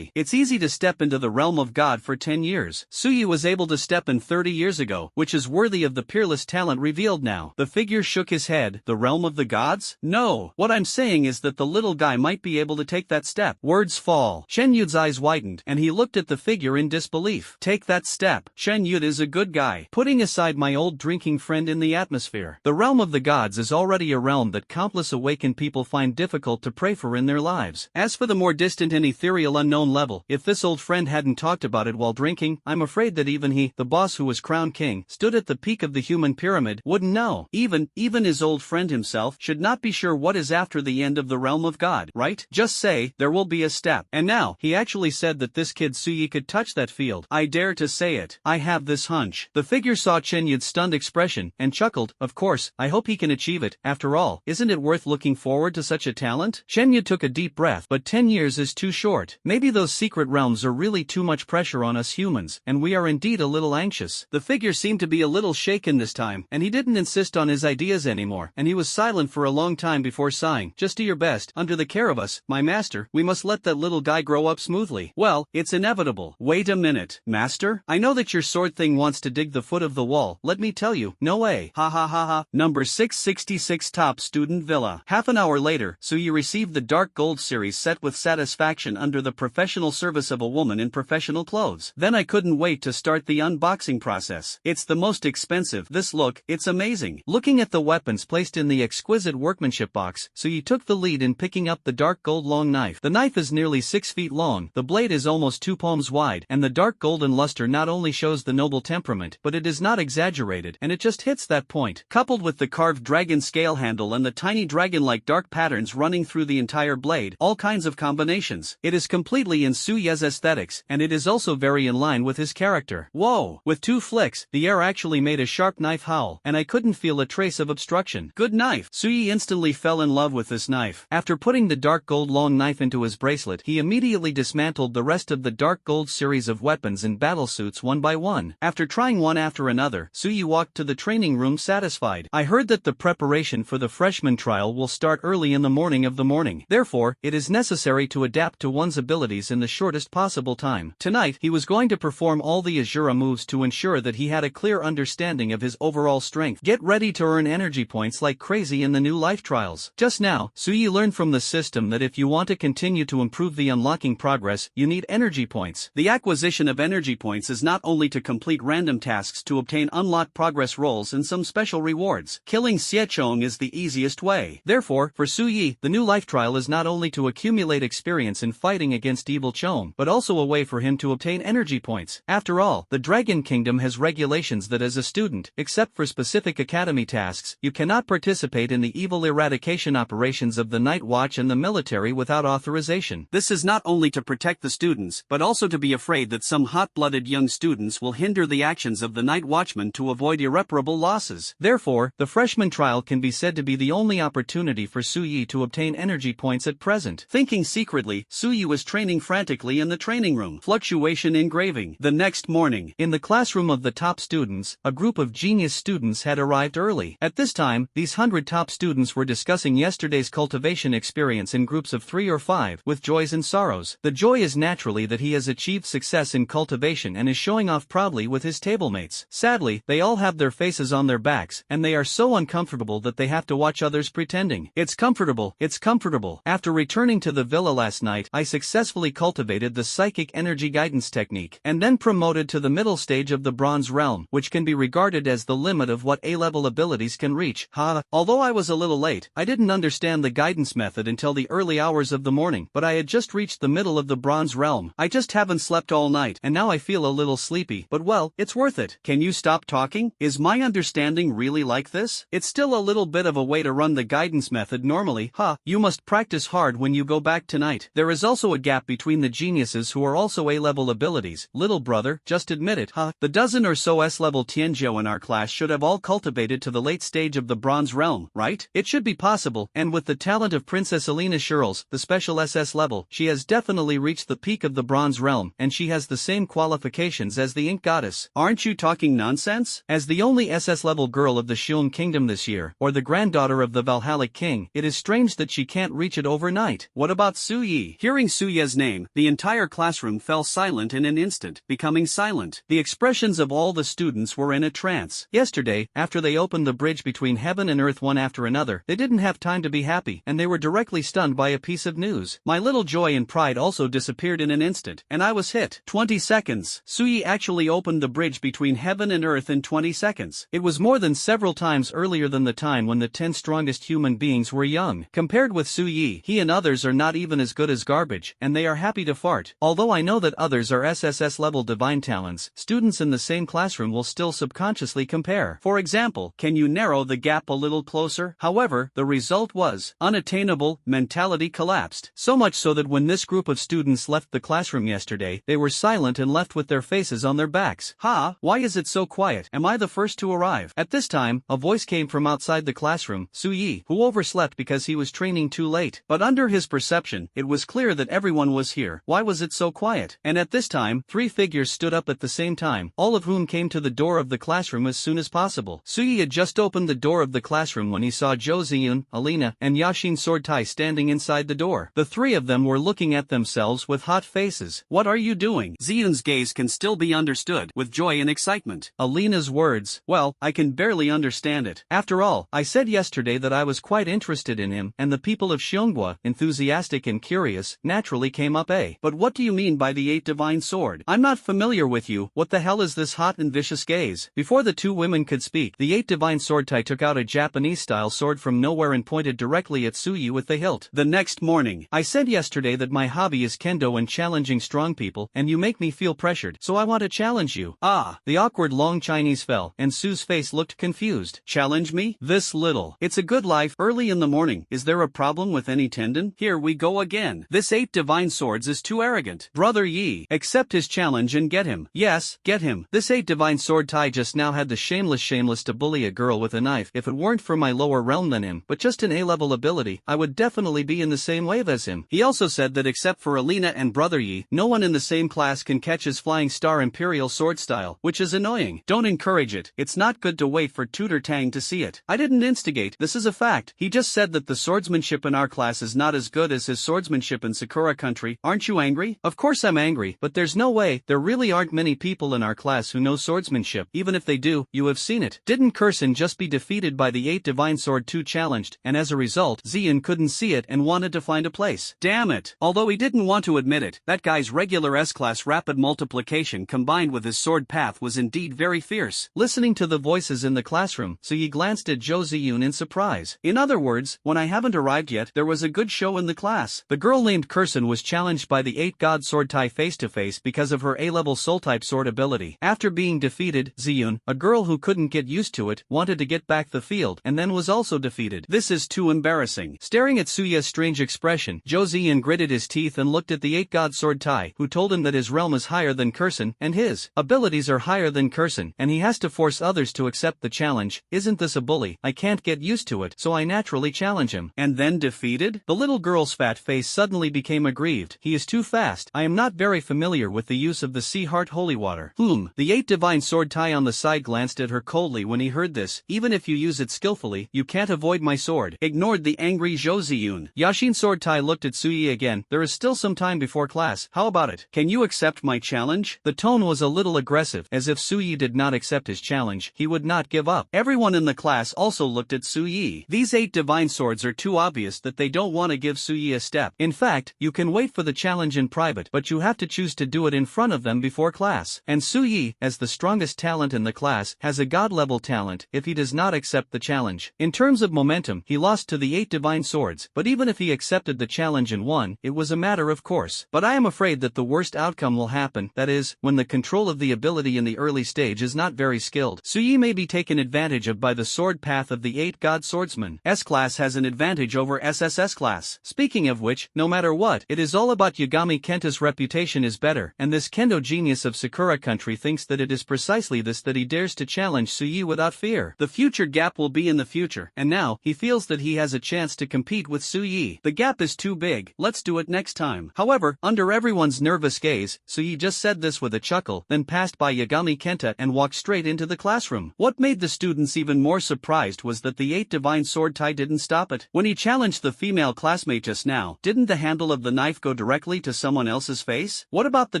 It's easy to step into the realm of God for 10 years. Suyi was able to step in 30 years ago, which is worthy of the peerless talent revealed now. The figure shook his head. The realm of the gods? No. What I'm saying is that the little guy might be able to take that step. Words fall. Shen Yud's eyes widened, and he looked at the figure in disbelief. Take that step. Shen Yud is a good guy. Putting aside my old drinking friend in the atmosphere. The realm of the gods is already a realm that countless awakened people find difficult to pray for in their lives. As for the more distant and ethereal unknown level, if this old friend hadn't talked about it while drinking, I'm afraid that even he, the boss who was crowned king, stood at the peak of the human pyramid, wouldn't know. Even his old friend himself should not be sure what is after the end of the realm of God, right? Just say, there will be a step. And now, he actually said that this kid Suyi could touch that field. I dare to say it. I have this hunch. The figure saw Chen Yud's stunned expression, and chuckled. Of course, I hope he can achieve it. After all, isn't it worth looking forward to such a talent? Chen Yud took a deep breath, but 10 years is too short. Maybe those secret realms are really too much pressure on us humans, and we are indeed a little anxious. The figure seemed to be a little shaken this time, and he didn't insist on his ideas anymore, and he was silent for a long time before sighing. Just do your best. Under the care of us, my master, we must let that little guy grow up smoothly. Well, it's inevitable. Wait a minute, master? I know that your sword thing wants to dig the foot of the wall. Let me tell you, no way. Ha ha ha ha. Number 666 Top Student Villa. Half an hour later, Suyi received the Dark Gold series set with satisfaction under the professional service of a woman in professional clothes. Then I couldn't wait to start the unboxing process. It's the most expensive. This look, it's amazing. Looking at the weapons placed in the exquisite workmanship box, Suyi took the lead in picking up the dark gold long knife. The knife is nearly 6 feet long, the blade is almost 2 palms wide, and the dark golden luster not only shows the noble temperament, but it is not exaggerated, and it just hits that point. Coupled with the carved dragon scale handle and the tiny dragon-like dark patterns running through the entire blade, all kinds of combinations. It is completely in Suya's aesthetics, and it is also very in line with his character. Whoa! With 2 flicks, the air actually made a sharp knife howl, and I couldn't feel a trace of obstruction. Good knife! Suyi instantly fell in love with this knife. After putting the dark gold long knife into his bracelet, he immediately dismantled the rest of the dark gold series of weapons and battle suits one by one. After trying one after another, Suyi walked to the training room satisfied. I heard that the preparation for the freshman trial will start early in the morning of the morning. Therefore, it is necessary to adapt to one's abilities in the shortest possible time. Tonight, he was going to perform all the Ashura moves to ensure that he had a clear understanding of his overall strength. Get ready to earn energy points like crazy in the new life trials. Just now, Suyi learned from the system that if you want want to continue to improve the unlocking progress, you need energy points. The acquisition of energy points is not only to complete random tasks to obtain unlocked progress rolls and some special rewards. Killing Xiechong is the easiest way. Therefore, for Su Yi, the new life trial is not only to accumulate experience in fighting against evil Chong, but also a way for him to obtain energy points. After all, the Dragon Kingdom has regulations that as a student, except for specific academy tasks, you cannot participate in the evil eradication operations of the Night Watch and the military without authorization. This is not only to protect the students, but also to be afraid that some hot-blooded young students will hinder the actions of the Night Watchman to avoid irreparable losses. Therefore, the freshman trial can be said to be the only opportunity for Su Yi to obtain energy points at present. Thinking secretly, Su Yi was training frantically in the training room. Fluctuation engraving. The next morning, in the classroom of the top students, a group of genius students had arrived early. At this time, these 100 top students were discussing yesterday's cultivation experience in groups of 3 or 5, with joys and sorrows. The joy is naturally that he has achieved success in cultivation and is showing off proudly with his tablemates. Sadly, they all have their faces on their backs, and they are so uncomfortable that they have to watch others pretending. It's comfortable, it's comfortable. After returning to the villa last night, I successfully cultivated the psychic energy guidance technique, and then promoted to the middle stage of the bronze realm, which can be regarded as the limit of what A-level abilities can reach. Although I was a little late, I didn't understand the guidance method until the early hours of the morning, but I had just reached the middle of the bronze realm. I just haven't slept all night, and now I feel a little sleepy, but well, it's worth it. Can you stop talking? Is my understanding really like this? It's still a little bit of a way to run the guidance method normally. You must practice hard when you go back tonight. There is also a gap between the geniuses who are also A-level abilities. Little brother, just admit it. The dozen or so S-level Tianzhou in our class should have all cultivated to the late stage of the bronze realm, right? It should be possible, and with the talent of Princess Alina Shirls, the special SS level, she has definitely reached the peak of the bronze realm, and she has the same qualifications as the Ink Goddess. Aren't you talking nonsense? As the only SS level girl of the Xiong Kingdom this year, or the granddaughter of the Valhallic King, it is strange that she can't reach it overnight. What about Su Yi? Hearing Su Ye's name, the entire classroom fell silent in an instant, becoming silent. The expressions of all the students were in a trance. Yesterday, after they opened the bridge between heaven and earth one after another, they didn't have time to be happy, and they were directly stunned by a piece of news. My little joy and pride also disappeared in an instant, and I was hit. 20 seconds. Su Yi actually opened the bridge between heaven and earth in 20 seconds. It was more than several times earlier than the time when the 10 strongest human beings were young. Compared with Su Yi, he and others are not even as good as garbage, and they are happy to fart. Although I know that others are SSS level divine talents, students in the same classroom will still subconsciously compare. For example, can you narrow the gap a little closer? However, the result was unattainable. Mentality collapsed. So much so that when this group of students left the classroom yesterday, they were silent and left with their faces on their backs. Why is it so quiet? Am I the first to arrive? At this time, a voice came from outside the classroom, Su Yi, who overslept because he was training too late. But under his perception, it was clear that everyone was here. Why was it so quiet? And at this time, 3 figures stood up at the same time, all of whom came to the door of the classroom as soon as possible. Su Yi had just opened the door of the classroom when he saw Zhou Ziyun, Alina, and Yashin Swordtai standing inside the door. The 3 of them were looking at themselves with hot faces. What are you doing? Ziyun's gaze can still be understood, with joy and excitement. Alina's words, well, I can barely understand it. After all, I said yesterday that I was quite interested in him, and the people of Xiongwa, enthusiastic and curious, naturally came up. But what do you mean by the 8 divine sword? I'm not familiar with you. What the hell is this hot and vicious gaze? Before the 2 women could speak, the 8 divine swordtai took out a Japanese-style sword from nowhere and pointed directly at Su Yi with the hilt. The next morning, I said yesterday that my hobby is kendo and challenging strong people, and you make me feel pressured, so I want to challenge you. The awkward long Chinese fell, and Su's face looked confused. Challenge me? This little. It's a good life. Early in the morning. Is there a problem with any tendon? Here we go again. This 8 divine swords is too arrogant. Brother Yi, accept his challenge and get him. Yes, get him. This 8 divine sword Tai just now had the shameless to bully a girl with a knife. If it weren't for my lower realm than him, but just an A-level ability, I would definitely be in the same wave as him. He also said that except for Alina and Brother Yi, no one in the same class can catch his flying star imperial sword style, which is annoying. Don't encourage it. It's not good to wait for Tutor Tang to see it. I didn't instigate. This is a fact. He just said that the swordsmanship in our class is not as good as his swordsmanship in Sakura country. Aren't you angry? Of course I'm angry, but there's no way. There really aren't many people in our class who know swordsmanship. Even if they do, you have seen it. Didn't Kursin just be defeated by the 8 divine sword 2 challenged, and as a result, Zian couldn't see it and wanted to find a place. Damn it. Although he didn't want to admit it, that guy's regular S-class rapid multiplication combined with his sword path was indeed very fierce. Listening to the voices in the classroom, Suyi glanced at Zhou Ziyun in surprise. In other words, when I haven't arrived yet, there was a good show in the class. The girl named Kursen was challenged by the 8-god sword Tai face-to-face because of her A-level soul-type sword ability. After being defeated, Ziyun, a girl who couldn't get used to it, wanted to get back the field and then was also defeated. This is too embarrassing. Staring at Suya's strange expression, Zhou Ziyun gritted his teeth and looked at the 8-god sword Tai, who told him that his realm is higher than Kursen and his abilities are higher than Kursen, and he has to force others to accept the challenge. Isn't this a bully? I can't get used to it, so I naturally challenge him. And then defeated? The little girl's fat face suddenly became aggrieved. He is too fast. I am not very familiar with the use of the Sea Heart Holy Water. The 8 divine sword Tai on the side glanced at her coldly when he heard this. Even if you use it skillfully, you can't avoid my sword. Ignored the angry Zhou Ziyun. Yashin sword Tai looked at Suyi again. There is still some time before class. How about it? Can you accept my challenge? The tone was a little aggressive, as if Suyi did not accept his challenge, he would not give up. Everyone in the class also looked at Suyi. These 8 divine swords are too obvious that they don't want to give Suyi a step. In fact, you can wait for the challenge in private, but you have to choose to do it in front of them before class. And Suyi, as the strongest talent in the class, has a god-level talent if he does not accept the challenge. In terms of momentum, he lost to the 8 divine swords, but even if he accepted the challenge and won, it was a matter of course. But I am afraid that the worst outcome will happen, that is, when the control of the ability in the early stage is not very skilled. Suyi may be taken advantage of by the sword path of the 8 god swordsmen. S-class has an advantage over SSS class. Speaking of which, no matter what, it is all about Yagami Kenta's reputation is better, and this kendo genius of Sakura country thinks that it is precisely this that he dares to challenge Suyi without fear. The future gap will be in the future, and now, he feels that he has a chance to compete with Suyi. The gap is too big, let's do it next time. However, under everyone's nervous gaze, Suyi just said this with a chuckle, then passed by Yagami Kenta and walked straight into the classroom. What made the students even more surprised was that the 8 divine sword Tai didn't stop it. When he challenged the female classmate just now, didn't the handle of the knife go directly to someone else's face? What about the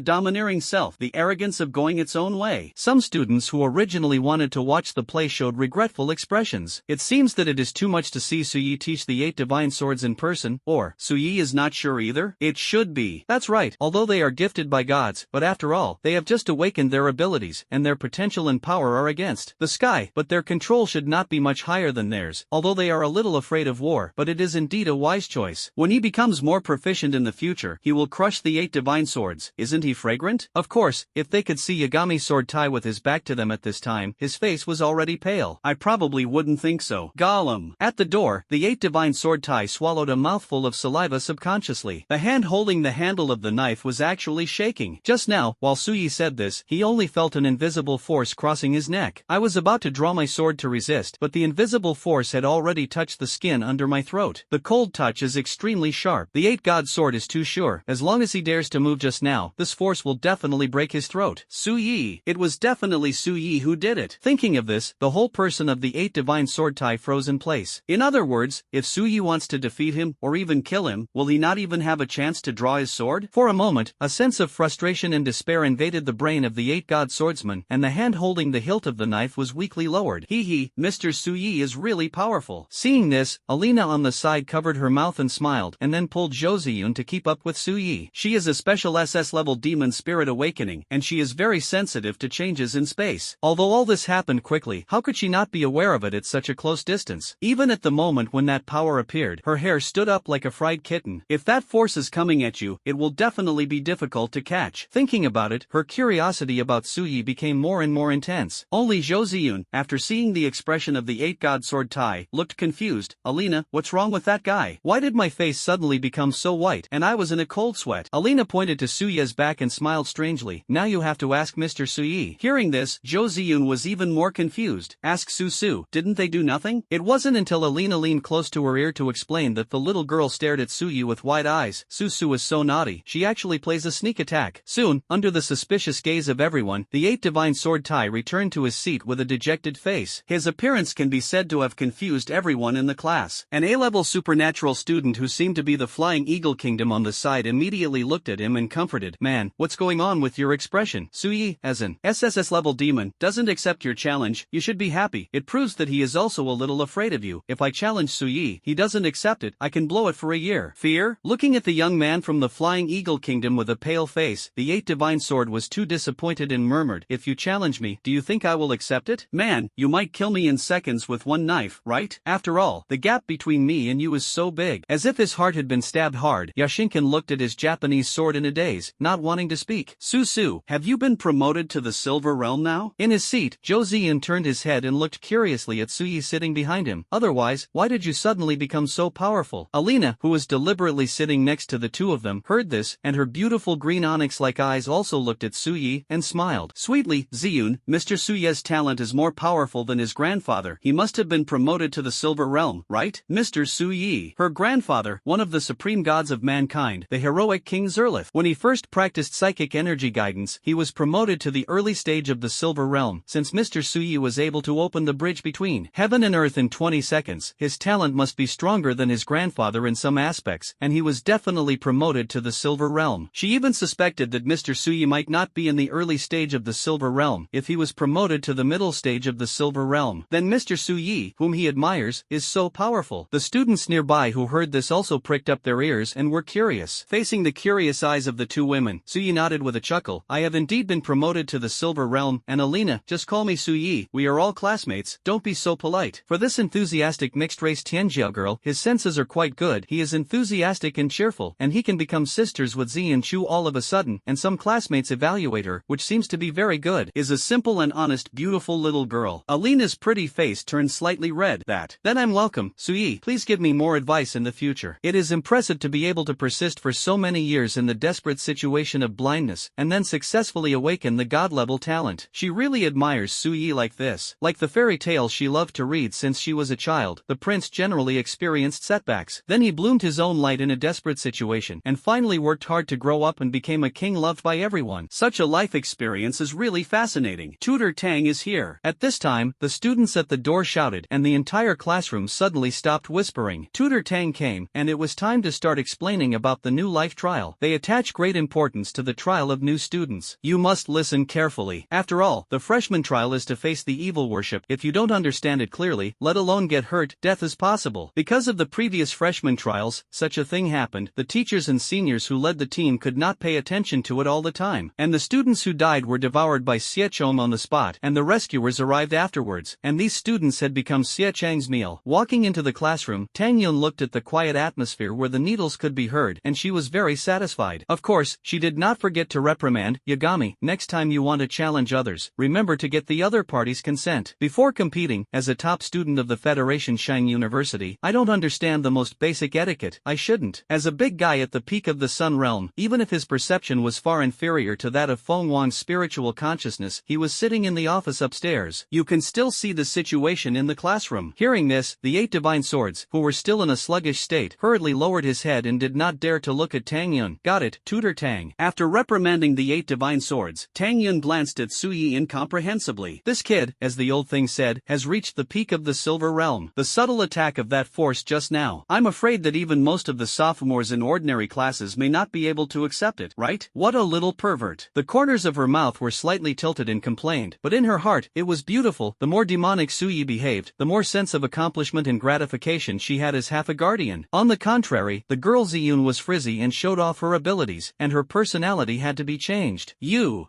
domineering self, the arrogance of going its own way? Some students who originally wanted to watch the play showed regretful expressions. It seems that it is too much to see Suyi teach the 8 divine swords in person, or Suyi is not sure either? It should be. That's right, although they are gifted by gods, but after all, they have just awakened their abilities, and their potential and power are against the sky, but their control should not be much higher than theirs, although they are a little afraid of war, but it is indeed a wise choice. When he becomes more proficient in the future, he will crush the 8 divine swords. Isn't he fragrant? Of course, if they could see Yagami sword Tai with his back to them at this time, his face was already pale. I probably wouldn't think so. Gollum. At the door, the 8 divine sword Tai swallowed a mouthful of saliva subconsciously. The hand holding the handle of the knife was actually shaking. Just now, while Suyi said this, he only felt an invisible force crossing his neck. I was about to draw my sword to resist, but the invisible force had already touched the skin under my throat. The cold touch is extremely sharp. The 8 god sword is too sure. As long as he dares to move just now, this force will definitely break his throat. Suyi. It was definitely Suyi who did it. Thinking of this, the whole person of the 8 divine sword Tai froze in place. In other words, if Suyi wants to defeat him, or even kill him, will he not even have a chance to draw his sword? For a moment, a sense of frustration and despair invaded the brain of the 8 god swordsman, and the hand holding the hilt of the knife was weakly lowered. Mr. Suyi is really powerful. Seeing this, Alina on the side covered her mouth and smiled, and then pulled Zhou Ziyun to keep up with Suyi. She is a special SS level demon spirit awakening, and she is very sensitive to changes in space. Although all this happened quickly, how could she not be aware of it at such a close distance? Even at the moment when that power appeared, her hair stood up like a fried kitten. If that force is coming at you, it will definitely be difficult to catch. Thinking about it, her curiosity about Suyi became more and more intense. Only Zhou Ziyun, after seeing the expression of the 8 god sword Tai, looked confused. Alina, what's wrong with that guy? Why did my face suddenly become so white, and I was in a cold sweat? Alina pointed to Suya's back and smiled strangely. Now you have to ask Mr. Suyi. Hearing this, Zhou Ziyun was even more confused. Ask Su, didn't they do nothing? It wasn't until Alina leaned close to her ear to explain that the little girl stared at Suyi with wide eyes. Su is so naughty, she actually plays a sneak attack. Soon, under the suspicious gaze of everyone, the 8 divine sword Tai returned to his seat with a dejected face. His appearance can be said to have confused everyone in the class. An A-level supernatural student who seemed to be the Flying Eagle Kingdom on the side immediately looked at him and comforted. Man, what's going on with your expression? Suyi, as an SSS level demon, doesn't accept your challenge. You should be happy. It proves that he is also a little afraid of you. If I challenge Suyi, he doesn't accept it, I can blow it for a year. Fear? Looking at the young man from the Flying Eagle Kingdom with a pale face, the 8 Divine Sword was too disappointed and murmured, "If you challenge me, do you think I will accept it? Man, you might kill me in seconds with one knife, right? After all, the gap between me and you is so big." As if his heart had been stabbed hard, Yashinkan looked at his Japanese sword in a daze, not wanting to speak. "Su, have you been promoted to the Silver Realm now?" In his seat, Zhou Ziyan turned his head and looked curiously at Suyi sitting behind him. "Otherwise, why did you suddenly become so powerful?" Alina, who was deliberately sitting next to the two of them, heard this, and her beautiful green onyx-like eyes also looked at Suyi and smiled. "Sweetly, Ziyun, Mr. Suye's talent is more powerful than his grandfather. He must have been promoted to the Silver Realm, right? Mr. Suyi, her grandfather, one of the supreme gods of mankind, the heroic King Zerlith. When he first practiced psychic energy guidance, he was promoted to the early stage of the Silver Realm. Since Mr. Suyi was able to open the bridge between heaven and earth in 20 seconds, his talent must be stronger than his grandfather in some aspects, and he was definitely promoted to the Silver Realm. She even suspected that Mr. Suyi might not be in the early stage of the Silver Realm. If he was promoted to the middle stage of the Silver Realm, then Mr. Suyi, whom he admires, is so powerful. The students nearby who heard this also pricked up their ears and were curious. Facing the curious eyes of the two women, Suyi nodded with a chuckle. "I have indeed been promoted to the Silver Realm, and Alina, just call me Suyi, we are all classmates, don't be so polite." For this enthusiastic mixed-race Tianjiao girl, his senses are quite good. He is enthusiastic and cheerful, and he can become sisters with Ziyan Chu all of a sudden, and some classmates evaluate her, which seems to be very good. Is a simple and honest, beautiful little girl. Alina's pretty face turned slightly red. Then I'm welcome, Suyi, please give me more advice in the future. It is impressive to be able to persist for so many years in the desperate situation of blindness, and then successfully awaken the god-level talent. She really admires Suyi like this. Like the fairy tales she loved to read since she was a child, the prince generally experienced setbacks. Then he bloomed his own light in a desperate situation, and finally worked hard to grow up and became a king loved by everyone. Such a life experience is really fascinating. Tutor Tang is here. At this time, the students at the door shouted, and the entire classroom suddenly stopped whispering. Tutor Tang came, and it was time to start explaining about the new life trial. They attach great importance to the trial of new students. You must listen carefully. After all, the freshman trial is to face the evil worship. If you don't understand it clearly, let alone get hurt, death is possible. Because of the previous freshman trials, such a thing happened. The teachers and seniors who led the team could not pay attention to it all the time, and the students who died were devoured by Xie Chong on the spot, and the rescuers arrived afterwards, and these students had become Xie Chang's meal. Walking into the classroom, Tang Yun looked at the quiet atmosphere where the needles could be heard, and she was very satisfied. Of course, she did not forget to reprimand, "Yagami, next time you want to challenge others, remember to get the other party's consent." Before competing, as a top student of the Federation Shang University, I don't understand the most basic etiquette. I shouldn't. As a big guy at the peak of the Sun Realm, even if his perception was far inferior to that of Feng Wang's spiritual consciousness, he was sitting in the office upstairs. You can still see the situation in the classroom. Hearing this, the 8 Divine Swords, who were still in a sluggish state, hurriedly lowered his head and did not dare to look at Tang Yun. "Got it, Tutor Tang." After reprimanding the 8 Divine Swords, Tang Yun glanced at Suyi incomprehensibly. This kid, as the old thing said, has reached the peak of the Silver Realm. The subtle attack of that force just now. I'm afraid that even most of the sophomores in ordinary classes may not be able to accept it, right? What a little pervert. The corners of her mouth were slightly tilted and complained, but in her heart, it was beautiful. The more demonic Suyi behaved, the more sense of accomplishment and gratification she had as half a guardian. On the contrary, the girl Ziyun was frizzy and showed off her abilities, and her personality had to be changed.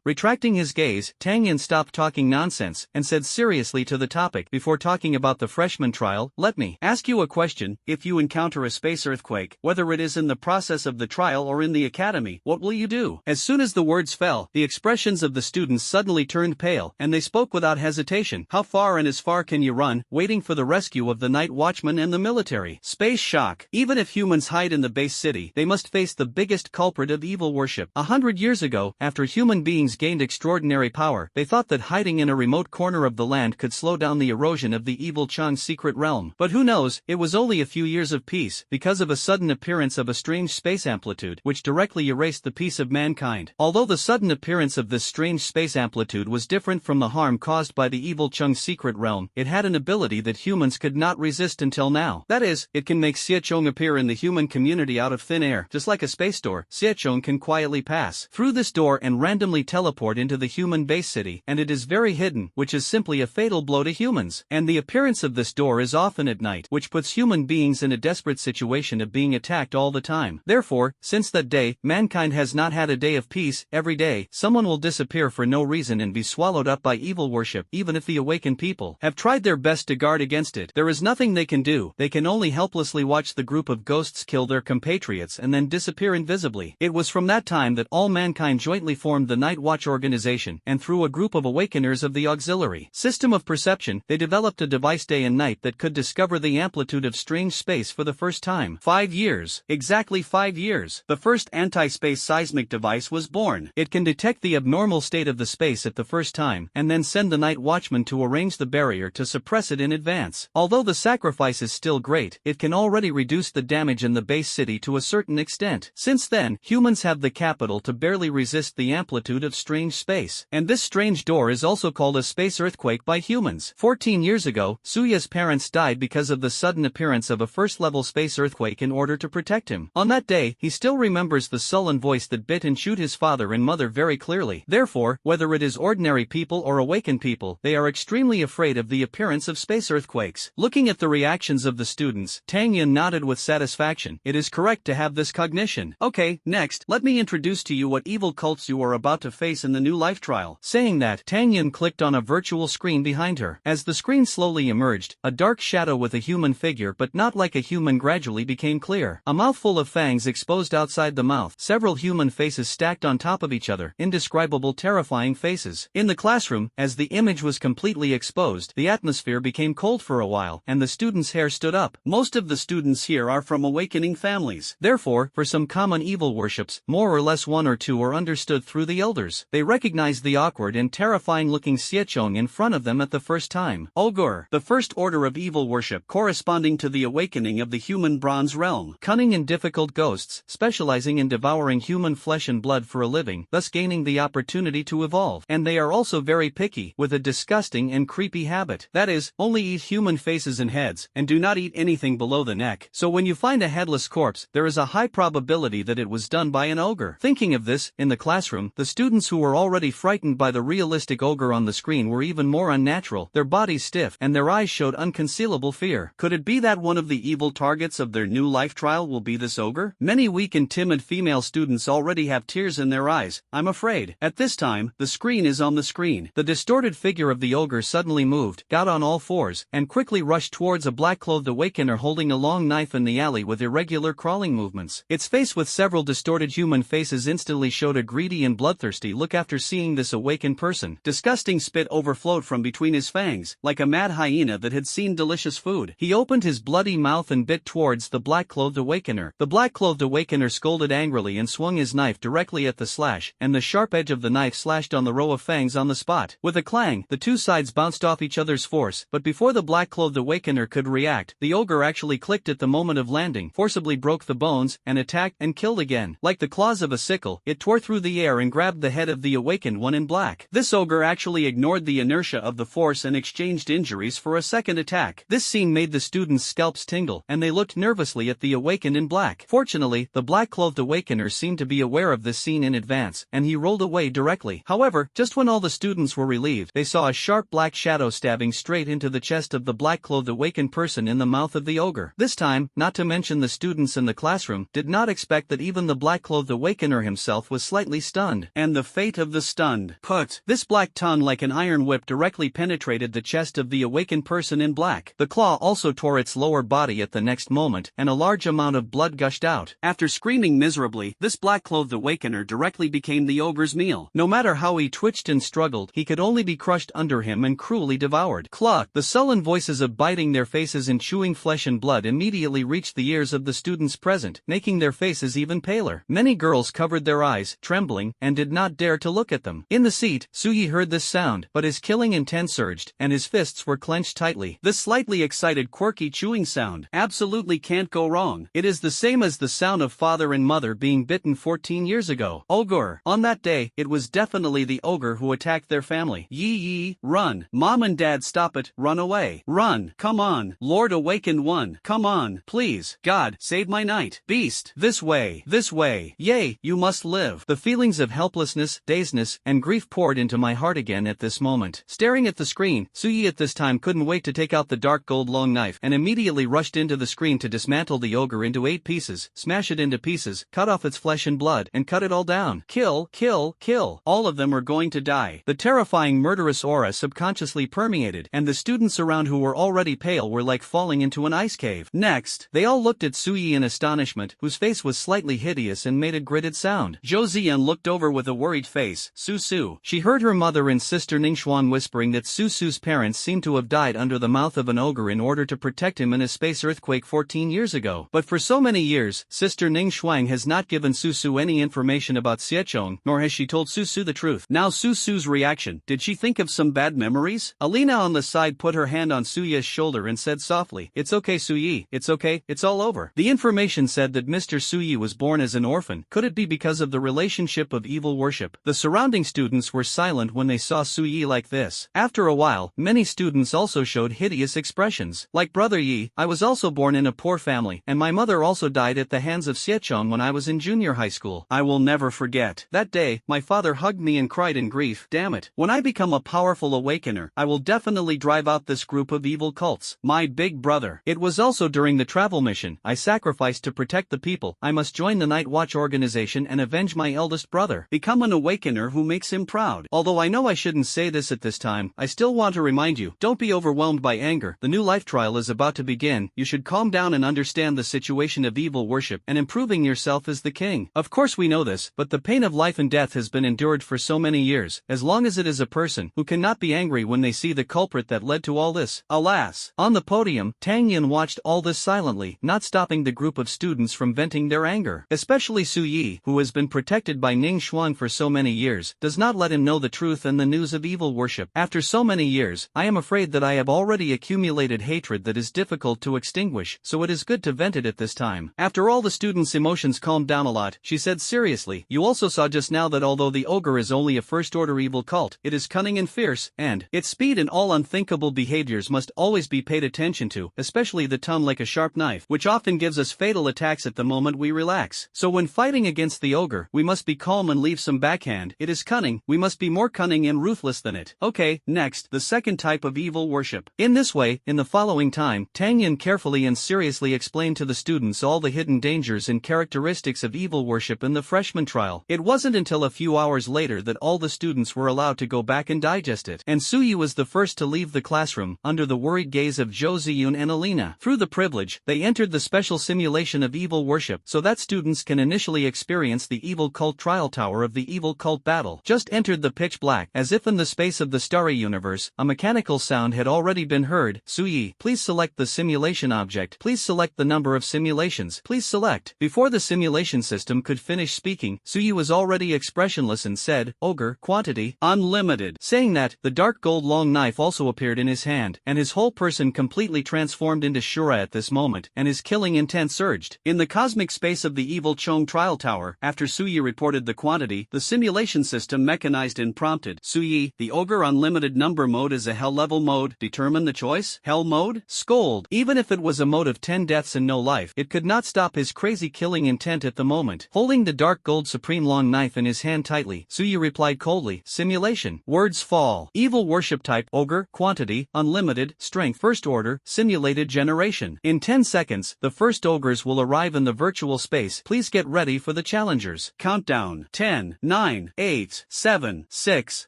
Retracting his gaze, Tang Yin stopped talking nonsense, and said seriously to the topic, "Before talking about the freshman trial, let me ask you a question. If you encounter a space earthquake, whether it is in the process of the trial or in the academy, what will you do?" As soon as the words fell, the expressions of the students suddenly turned pale, and they spoke without hesitation. "How far and as far can you run, waiting for the rescue of the night watchman and the military?" Space shock. Even if humans hide in the base city, they must face the biggest culprit of evil worship. 100 years ago, after human beings gained extraordinary power, they thought that hiding in a remote corner of the land could slow down the erosion of the evil Chang's secret realm. But who knows, it was only a few years of peace, because of a sudden appearance of a strange space amplitude, which directly erased the peace of mankind. Although the sudden appearance of this strange space amplitude was different from the harm caused by the evil Chang's secret realm, it had an ability that humans could not resist until now. That is, it can make Xie Chong appear in the human community out of thin air. Just like a space door, Xie Chong can quietly pass through this door and randomly teleport into the human base city, and it is very hidden, which is simply a fatal blow to humans. And the appearance of this door is often at night, which puts human beings in a desperate situation situation of being attacked all the time. Therefore, since that day, mankind has not had a day of peace. Every day, someone will disappear for no reason and be swallowed up by evil worship. Even if the awakened people have tried their best to guard against it, there is nothing they can do. They can only helplessly watch the group of ghosts kill their compatriots and then disappear invisibly. It was from that time that all mankind jointly formed the Night Watch organization, and through a group of awakeners of the auxiliary system of perception, they developed a device day and night that could discover the amplitude of strange space for the first time. 5 years. Exactly 5 years. The first anti-space seismic device was born. It can detect the abnormal state of the space at the first time, and then send the night watchman to arrange the barrier to suppress it in advance. Although the sacrifice is still great, it can already reduce the damage in the base city to a certain extent. Since then, humans have the capital to barely resist the amplitude of strange space. And this strange door is also called a space earthquake by humans. 14 years ago, Suya's parents died because of the sudden appearance of a first-level space earthquake in order to protect him. On that day, he still remembers the sullen voice that bit and chewed his father and mother very clearly. Therefore, whether it is ordinary people or awakened people, they are extremely afraid of the appearance of space earthquakes. Looking at the reactions of the students, Tang Yin nodded with satisfaction. It is correct to have this cognition. Okay, next, let me introduce to you what evil cults you are about to face in the new life trial. Saying that, Tang Yin clicked on a virtual screen behind her. As the screen slowly emerged, a dark shadow with a human figure but not like a human gradually became clear. A mouthful of fangs exposed outside the mouth, several human faces stacked on top of each other, indescribable terrifying faces. In the classroom, as the image was completely exposed, the atmosphere became cold for a while, and the students' hair stood up. Most of the students here are from awakening families. Therefore, for some common evil worships, more or less one or two are understood through the elders. They recognized the awkward and terrifying-looking Xiechong in front of them at the first time. Ogre, the first order of evil worship corresponding to the awakening of the human bronze realm. Cunning and difficult ghosts, specializing in devouring human flesh and blood for a living, thus gaining the opportunity to evolve. And they are also very picky, with a disgusting and creepy habit. That is, only eat human faces and heads, and do not eat anything below the neck. So when you find a headless corpse, there is a high probability that it was done by an ogre. Thinking of this, in the classroom, the students who were already frightened by the realistic ogre on the screen were even more unnatural, their bodies stiff, and their eyes showed unconcealable fear. Could it be that one of the evil targets of their new life trial will be this ogre? Many weak and timid female students already have tears in their eyes, I'm afraid. At this time, the screen is on the screen. The distorted figure of the ogre suddenly moved, got on all fours, and quickly rushed towards a black-clothed awakener holding a long knife in the alley with irregular crawling movements. Its face with several distorted human faces instantly showed a greedy and bloodthirsty look after seeing this awakened person. Disgusting spit overflowed from between his fangs, like a mad hyena that had seen delicious food. He opened his bloody mouth and bit towards the black-clothed awakener. The black-clothed awakener scolded angrily and swung his knife directly at the slash, and the sharp edge of the knife slashed on the row of fangs on the spot. With a clang, the two sides bounced off each other's force, but before the black-clothed awakener could react, the ogre actually clicked at the moment of landing, forcibly broke the bones, and attacked and killed again. Like the claws of a sickle, it tore through the air and grabbed the head of the awakened one in black. This ogre actually ignored the inertia of the force and exchanged injuries for a second attack. This scene made the students' scalps tingle, and they looked nervously at the awakened in black. Fortunately, the black-clothed awakener seemed to be aware of this scene in advance, and he rolled away directly. However, just when all the students were relieved, they saw a sharp black shadow stabbing straight into the chest of the black-clothed awakened person in the mouth of the ogre. This time, not to mention the students in the classroom, did not expect that even the black-clothed awakener himself was slightly stunned. And the fate of the stunned. Put. This black tongue like an iron whip directly penetrated the chest of the awakened person in black. The claw also tore its lower body at the next moment, and a large amount of blood gushed out. After screaming miserably, this black-clothed awakener directly became the ogre's meal. No matter how he twitched and struggled, he could only be crushed under him and cruelly devoured. Cluck! The sullen voices of biting their faces and chewing flesh and blood immediately reached the ears of the students present, making their faces even paler. Many girls covered their eyes, trembling, and did not dare to look at them. In the seat, Suyi heard this sound, but his killing intent surged, and his fists were clenched tightly. This slightly excited quirky chewing sound absolutely can't go wrong. It is the same as the sound of father and mother being bitten 14 years ago. Ogre. On that day, it was definitely the ogre who attacked their family. Yee, run. Mom and dad, stop it, run away. Run, come on. Lord Awakened One, come on, please. God, save my knight. Beast, this way. Yay, you must live. The feelings of helplessness, dazedness, and grief poured into my heart again at this moment. Staring at the screen, Suyi at this time couldn't wait to take out the dark gold long knife and immediately rushed into the screen to to dismantle the ogre into 8 pieces, smash it into pieces, cut off its flesh and blood, and cut it all down. Kill, kill, kill. All of them are going to die. The terrifying murderous aura subconsciously permeated, and the students around who were already pale were like falling into an ice cave. Next, they all looked at Suyi in astonishment, whose face was slightly hideous and made a gritted sound. Zhou Ziyan looked over with a worried face. Su. She heard her mother and sister Ningxuan whispering that Su's parents seemed to have died under the mouth of an ogre in order to protect him in a space earthquake 14 years ago. But for so many years, Sister Ningxuan has not given Su any information about Xiechong, nor has she told Su the truth. Now Su's reaction, did she think of some bad memories? Alina on the side put her hand on Suyi's shoulder and said softly, "It's okay Suyi, it's okay, it's all over." The information said that Mr. Suyi was born as an orphan. Could it be because of the relationship of evil worship? The surrounding students were silent when they saw Suyi like this. After a while, many students also showed hideous expressions. Like Brother Yi, I was also born in a poor family, and my mother also died at the hands of Xiechong when I was in junior high school. I will never forget. That day, my father hugged me and cried in grief. Damn it. When I become a powerful awakener, I will definitely drive out this group of evil cults. My big brother. It was also during the travel mission I sacrificed to protect the people. I must join the Night Watch organization and avenge my eldest brother. Become an awakener who makes him proud. Although I know I shouldn't say this at this time, I still want to remind you, don't be overwhelmed by anger. The new life trial is about to begin. You should calm down and understand the situation of evil worship and improving yourself as the king. Of course we know this, but the pain of life and death has been endured for so many years, as long as it is a person who cannot be angry when they see the culprit that led to all this. Alas. On the podium, Tang Yin watched all this silently, not stopping the group of students from venting their anger. Especially Su Yi, who has been protected by Ning Xuan for so many years, does not let him know the truth and the news of evil worship. After so many years, I am afraid that I have already accumulated hatred that is difficult to extinguish, so it is good to vent it at this time. After all the students' emotions calmed down a lot, she said seriously, you also saw just now that although the ogre is only a first-order evil cult, it is cunning and fierce, and its speed and all unthinkable behaviors must always be paid attention to, especially the tongue like a sharp knife, which often gives us fatal attacks at the moment we relax. So when fighting against the ogre, we must be calm and leave some backhand. It is cunning, we must be more cunning and ruthless than it. Okay, next, the second type of evil worship. In this way, in the following time, Tang Yin carefully and seriously explained to the students all the hidden dangers and characteristics of evil worship in the freshman trial. It wasn't until a few hours later that all the students were allowed to go back and digest it, and Suyi was the first to leave the classroom, under the worried gaze of Zhou Ziyun and Alina. Through the privilege, they entered the special simulation of evil worship, so that students can initially experience the evil cult trial tower of the evil cult battle. Just entered the pitch black, as if in the space of the starry universe, a mechanical sound had already been heard. Suyi, please select the simulation object. Please select the number of simulations. Please select. Before the simulation system could finish speaking, Suyi was already expressionless and said, ogre, quantity, unlimited. Saying that, the dark gold long knife also appeared in his hand, and his whole person completely transformed into Ashura at this moment, and his killing intent surged. In the cosmic space of the evil Chong trial tower, after Suyi reported the quantity, the simulation system mechanized and prompted, Suyi, the ogre unlimited number mode is a hell level mode. Determine the choice. Hell mode? Scold. Even if it was a mode of 10 deaths and no life, it could not stop his crazy killing intent at the moment. Holding the dark gold supreme long knife in his hand tightly, Suyi replied coldly, simulation. Words fall. Evil worship type, ogre, quantity, unlimited, strength, first order, simulated generation. In 10 seconds, the first ogres will arrive in the virtual space. Please get ready for the challengers. Countdown. 10, 9, 8, 7, 6,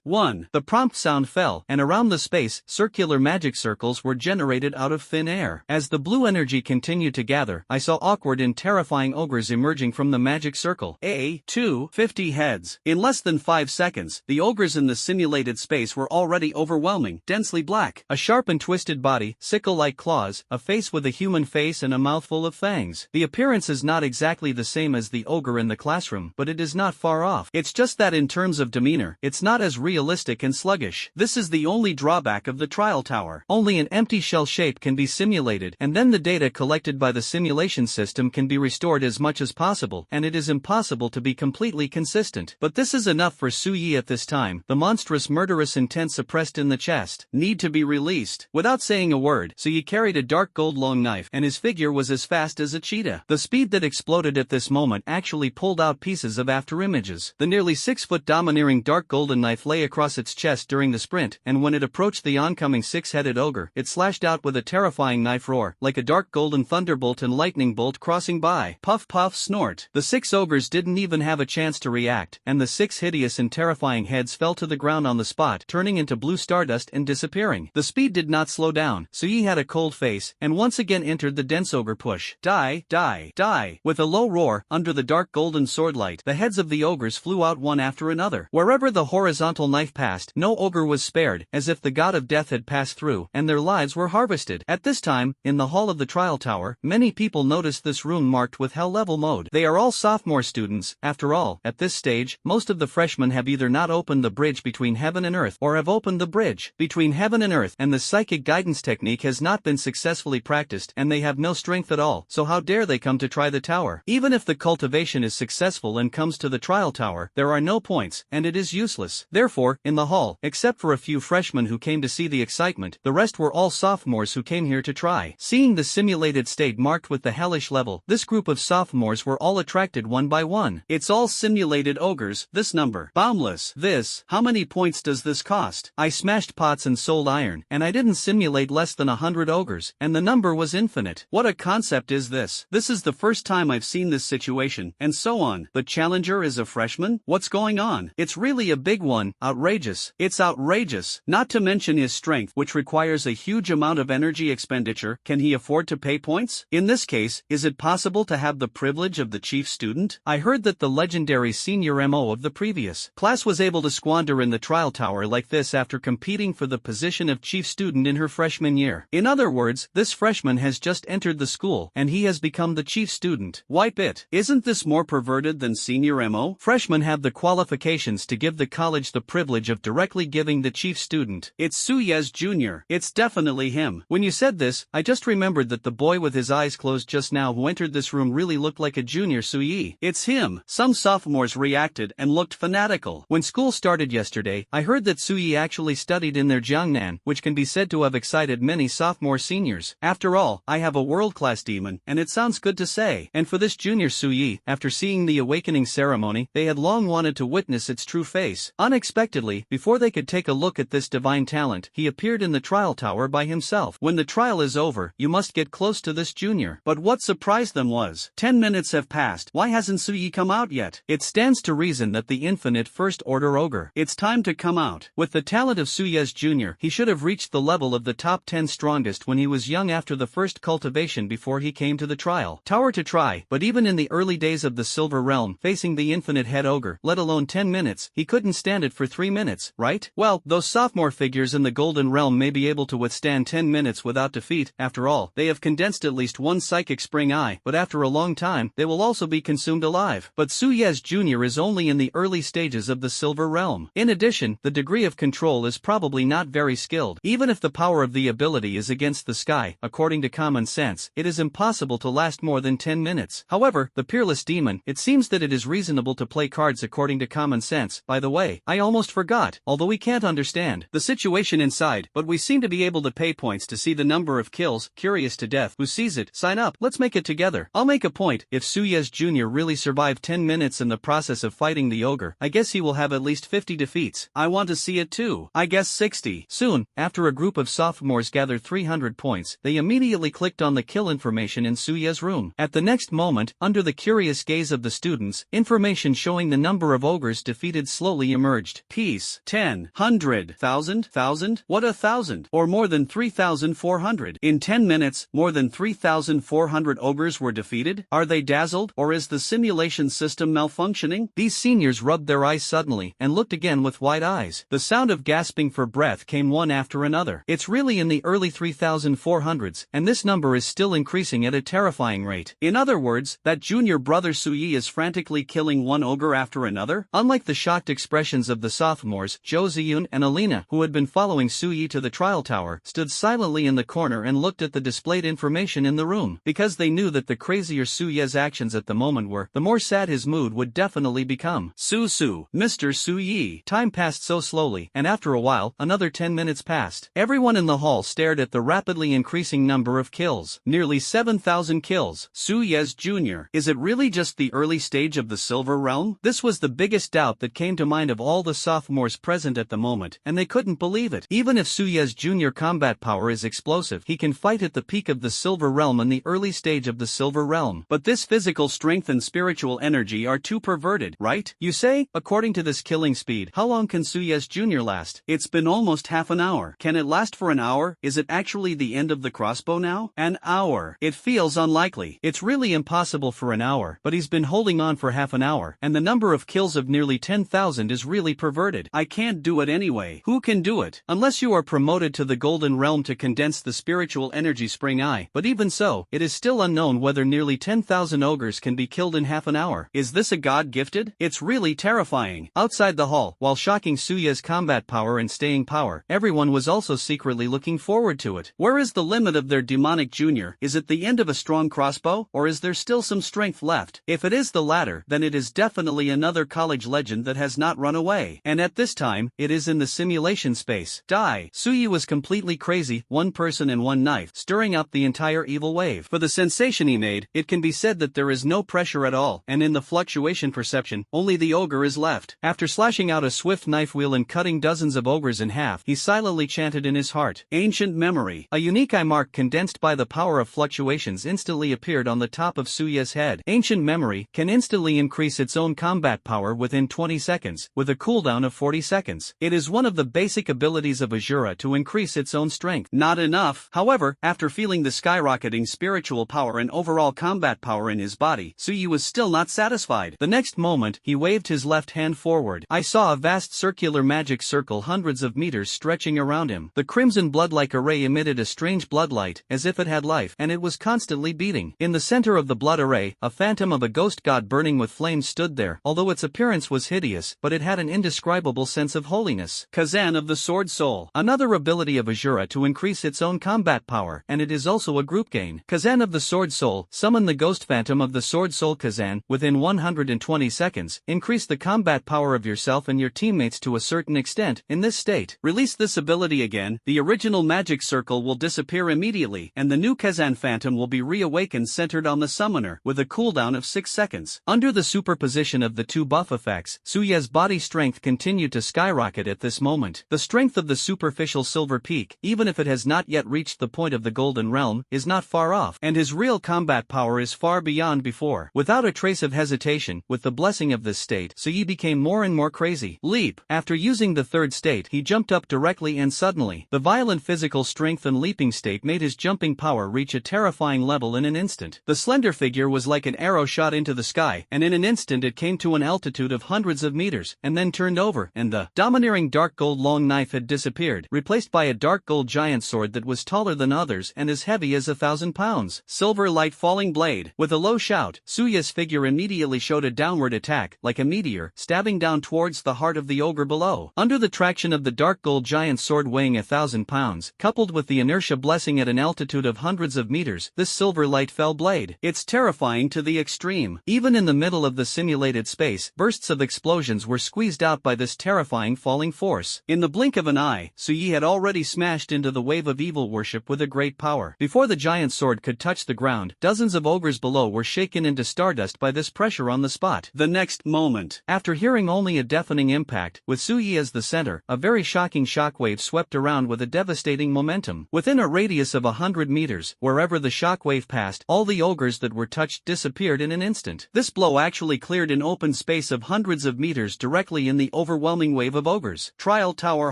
1. The prompt sound fell, and around the space, circular magic circles were generated out of thin air. As the blue energy continued to gather, I saw awkward and terrifying ogres emerging from the magic circle. 50 heads. In less than 5 seconds, the ogres in the simulated space were already overwhelming, densely black. A sharp and twisted body, sickle-like claws, a face with a human face and a mouthful of fangs. The appearance is not exactly the same as the ogre in the classroom, but it is not far off. It's just that in terms of demeanor, it's not as realistic and sluggish. This is the only drawback of the trial tower. Only an empty shell shape can be simulated, and then the data collected by the simulation system can be restored as much as possible, and it is impossible to be completely consistent. But this is enough for Suyi at this time. The monstrous murderous intent suppressed in the chest. Need to be released. Without saying a word, Suyi carried a dark gold long knife, and his figure was as fast as a cheetah. The speed that exploded at this moment actually pulled out pieces of afterimages. The nearly 6-foot domineering dark golden knife lay across its chest during the sprint, and when it approached the oncoming 6-headed ogre, it slashed out with a terrifying knife roar, like a dark gold golden thunderbolt and lightning bolt crossing by. Puff puff snort. The 6 ogres didn't even have a chance to react, and the 6 hideous and terrifying heads fell to the ground on the spot, turning into blue stardust and disappearing. The speed did not slow down, so he had a cold face, and once again entered the dense ogre push. Die, die, die. With a low roar, under the dark golden swordlight, the heads of the ogres flew out one after another. Wherever the horizontal knife passed, no ogre was spared, as if the god of death had passed through, and their lives were harvested. At this time, in the hall of the trial tower, many people noticed this room marked with hell level mode. They are all sophomore students. After all, at this stage, most of the freshmen have either not opened the bridge between heaven and earth, or have opened the bridge between heaven and earth, and the psychic guidance technique has not been successfully practiced, and they have no strength at all, so how dare they come to try the tower? Even if the cultivation is successful and comes to the trial tower, there are no points, and it is useless. Therefore, in the hall, except for a few freshmen who came to see the excitement, the rest were all sophomores who came here to try. Seeing the simulated state marked with the hellish level, this group of sophomores were all attracted one by one. It's all simulated ogres, this number. Boundless. This. How many points does this cost? I smashed pots and sold iron, and I didn't simulate less than 100 ogres, and the number was infinite. What a concept is this? This is the first time I've seen this situation, and so on. The challenger is a freshman? What's going on? It's really a big one. Outrageous. It's outrageous. Not to mention his strength, which requires a huge amount of energy expenditure. Can he afford to pay points? In this case, is it possible to have the privilege of the chief student? I heard that the legendary senior MO of the previous class was able to squander in the trial tower like this after competing for the position of chief student in her freshman year. In other words, this freshman has just entered the school, and he has become the chief student. Wipe it. Isn't this more perverted than senior MO? Freshmen have the qualifications to give the college the privilege of directly giving the chief student. It's Suyez Jr. It's definitely him. When you said this, I just remembered that the boy with his eyes closed just now who entered this room really looked like a junior Suyi. It's him. Some sophomores reacted and looked fanatical. When school started yesterday, I heard that Suyi actually studied in their Jiangnan, which can be said to have excited many sophomore seniors. After all, I have a world-class demon, and it sounds good to say. And for this junior Suyi, after seeing the awakening ceremony, they had long wanted to witness its true face. Unexpectedly, before they could take a look at this divine talent, he appeared in the trial tower by himself. When the trial is over, you must get close to this junior. But what surprised them was, 10 minutes have passed. Why hasn't Suyi come out yet? It stands to reason that the infinite first order ogre. It's time to come out. With the talent of Suyez Jr., he should have reached the level of the top 10 strongest when he was young after the first cultivation before he came to the trial tower to try. But even in the early days of the Silver Realm, facing the infinite head ogre, let alone 10 minutes, he couldn't stand it for 3 minutes, right? Well, those sophomore figures in the Golden Realm may be able to withstand 10 minutes without defeat. After all, they have condensed at least one psychic spring eye, but after a long time, they will also be consumed alive. But Suyez Jr. is only in the early stages of the Silver Realm. In addition, the degree of control is probably not very skilled. Even if the power of the ability is against the sky, according to common sense, it is impossible to last more than 10 minutes. However, the peerless demon, it seems that it is reasonable to play cards according to common sense. By the way, I almost forgot, although we can't understand the situation inside, but we seem to be able to pay points to see the number of kills. Curious to death. Who sees it? Sign up. Let's make it together. I'll make a point. If Suyez Jr. really survived 10 minutes in the process of fighting the ogre, I guess he will have at least 50 defeats. I want to see it too. I guess 60. Soon, after a group of sophomores gathered 300 points, they immediately clicked on the kill information in Suyez's room. At the next moment, under the curious gaze of the students, information showing the number of ogres defeated slowly emerged. Peace. 10. 100. 1,000. What 1,000? Or more than 3,400. In 10 minutes, more than 3,400 ogres were defeated? Are they dazzled, or is the simulation system malfunctioning? These seniors rubbed their eyes suddenly, and looked again with wide eyes. The sound of gasping for breath came one after another. It's really in the early 3,400s, and this number is still increasing at a terrifying rate. In other words, that junior brother Suyi is frantically killing one ogre after another? Unlike the shocked expressions of the sophomores, Zhou Ziyun and Alina, who had been following Suyi to the trial tower, stood silently in the corner and looked at the displayed information in the room, because they knew that the crazier Suyez's actions at the moment were, the more sad his mood would definitely become. Su, Mr. Suyi. Time passed so slowly, and after a while, another 10 minutes passed. Everyone in the hall stared at the rapidly increasing number of kills. Nearly 7,000 kills. Suyez Jr. Is it really just the early stage of the Silver Realm? This was the biggest doubt that came to mind of all the sophomores present at the moment, and they couldn't believe it. Even if Suyez Jr. combat power is explosive, he can fight at the peak of the the Silver Realm in the early stage of the Silver Realm. But this physical strength and spiritual energy are too perverted, right? You say? According to this killing speed, how long can Suyes Jr. last? It's been almost half an hour. Can it last for an hour? Is it actually the end of the crossbow now? An hour. It feels unlikely. It's really impossible for an hour, but he's been holding on for half an hour, and the number of kills of nearly 10,000 is really perverted. I can't do it anyway. Who can do it? Unless you are promoted to the Golden Realm to condense the spiritual energy spring eye. But even so, it is still unknown whether nearly 10,000 ogres can be killed in half an hour. Is this a god gifted? It's really terrifying. Outside the hall, while shocking Suyes' combat power and staying power, everyone was also secretly looking forward to it. Where is the limit of their demonic junior? Is it the end of a strong crossbow, or is there still some strength left? If it is the latter, then it is definitely another college legend that has not run away. And at this time, it is in the simulation space. Die. Suyi was completely crazy, one person and one knife, stirring up the entire evil wave. For the sensation he made, it can be said that there is no pressure at all, and in the fluctuation perception, only the ogre is left. After slashing out a swift knife wheel and cutting dozens of ogres in half, he silently chanted in his heart, "Ancient memory." A unique eye mark condensed by the power of fluctuations instantly appeared on the top of Suyes' head. Ancient memory can instantly increase its own combat power within 20 seconds, with a cooldown of 40 seconds. It is one of the basic abilities of Ashura to increase its own strength. Not enough. However, after feeling the skyrocketing spiritual power and overall combat power in his body, Suyi was still not satisfied. The next moment, he waved his left hand forward. I saw a vast circular magic circle hundreds of meters stretching around him. The crimson blood-like array emitted a strange bloodlight, as if it had life, and it was constantly beating. In the center of the blood array, a phantom of a ghost god burning with flames stood there. Although its appearance was hideous, but it had an indescribable sense of holiness. Kazan of the Sword Soul. Another ability of Ashura to increase its own combat power, and it is also a group gain. Kazan of the Sword Soul. Summon the ghost phantom of the Sword Soul Kazan. Within 120 seconds, increase the combat power of yourself and your teammates to a certain extent. In this state, release this ability again, the original magic circle will disappear immediately, and the new Kazan phantom will be reawakened centered on the summoner, with a cooldown of 6 seconds. Under the superposition of the two buff effects, Suyes' body strength continued to skyrocket at this moment. The strength of the superficial silver peak, even if it has not yet reached the point of the Golden Realm, is not far off, and his real combat power is far beyond before. Without a trace of hesitation, with the blessing of this state, Suyi became more and more crazy. Leap. After using the third state, he jumped up directly and suddenly. The violent physical strength and leaping state made his jumping power reach a terrifying level in an instant. The slender figure was like an arrow shot into the sky, and in an instant it came to an altitude of hundreds of meters, and then turned over, and the domineering dark gold long knife had disappeared, replaced by a dark gold giant sword that was taller than others and as heavy as 1,000 pounds. Silver light falling blade. With a low shout, Suyes' figure immediately showed a downward attack, like a meteor, stabbing down towards the heart of the ogre below. Under the traction of the dark gold giant sword weighing 1,000 pounds, coupled with the inertia blessing at an altitude of hundreds of meters, this silver light fell blade. It's terrifying to the extreme. Even in the middle of the simulated space, bursts of explosions were squeezed out by this terrifying falling force. In the blink of an eye, Suyi had already smashed into the wave of evil worship with a great power. Before the giant sword could touch the ground, dozens of ogres below were shaken into stardust by this pressure on the spot. The next moment, after hearing only a deafening impact, with Suyi as the center, a very shocking shockwave swept around with a devastating momentum. Within a radius of 100 meters, wherever the shockwave passed, all the ogres that were touched disappeared in an instant. This blow actually cleared an open space of hundreds of meters directly in the overwhelming wave of ogres. Trial Tower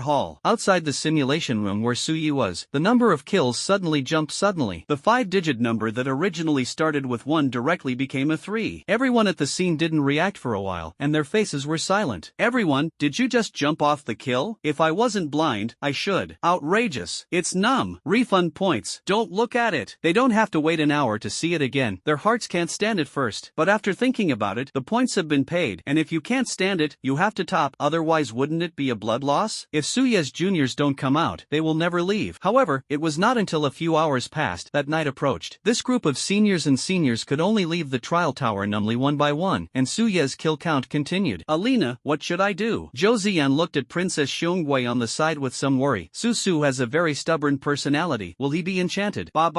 Hall. Outside the simulation room where Suyi was, the number of kills suddenly jumped suddenly. The 5-digit number that originally started with 1 directly became a 3. Everyone at the scene didn't react for a while, and their faces were silent. Everyone, did you just jump off the kill? If I wasn't blind, I should. Outrageous. It's numb. Refund points. Don't look at it. They don't have to wait an hour to see it again. Their hearts can't stand it first. But after thinking about it, the points have been paid, and if you can't stand it, you have to top, otherwise wouldn't it be a blood loss? If Suyes juniors don't come out, they will never leave. However, it was not until a few hours passed that night approached. This group of seniors could only leave the trial tower numbly one by one, and Suyes' kill count continued. Alina, what should I do? Zhou Ziyan looked at Princess Xiongwei on the side with some worry. Su has a very stubborn personality. Will he be enchanted? Ba.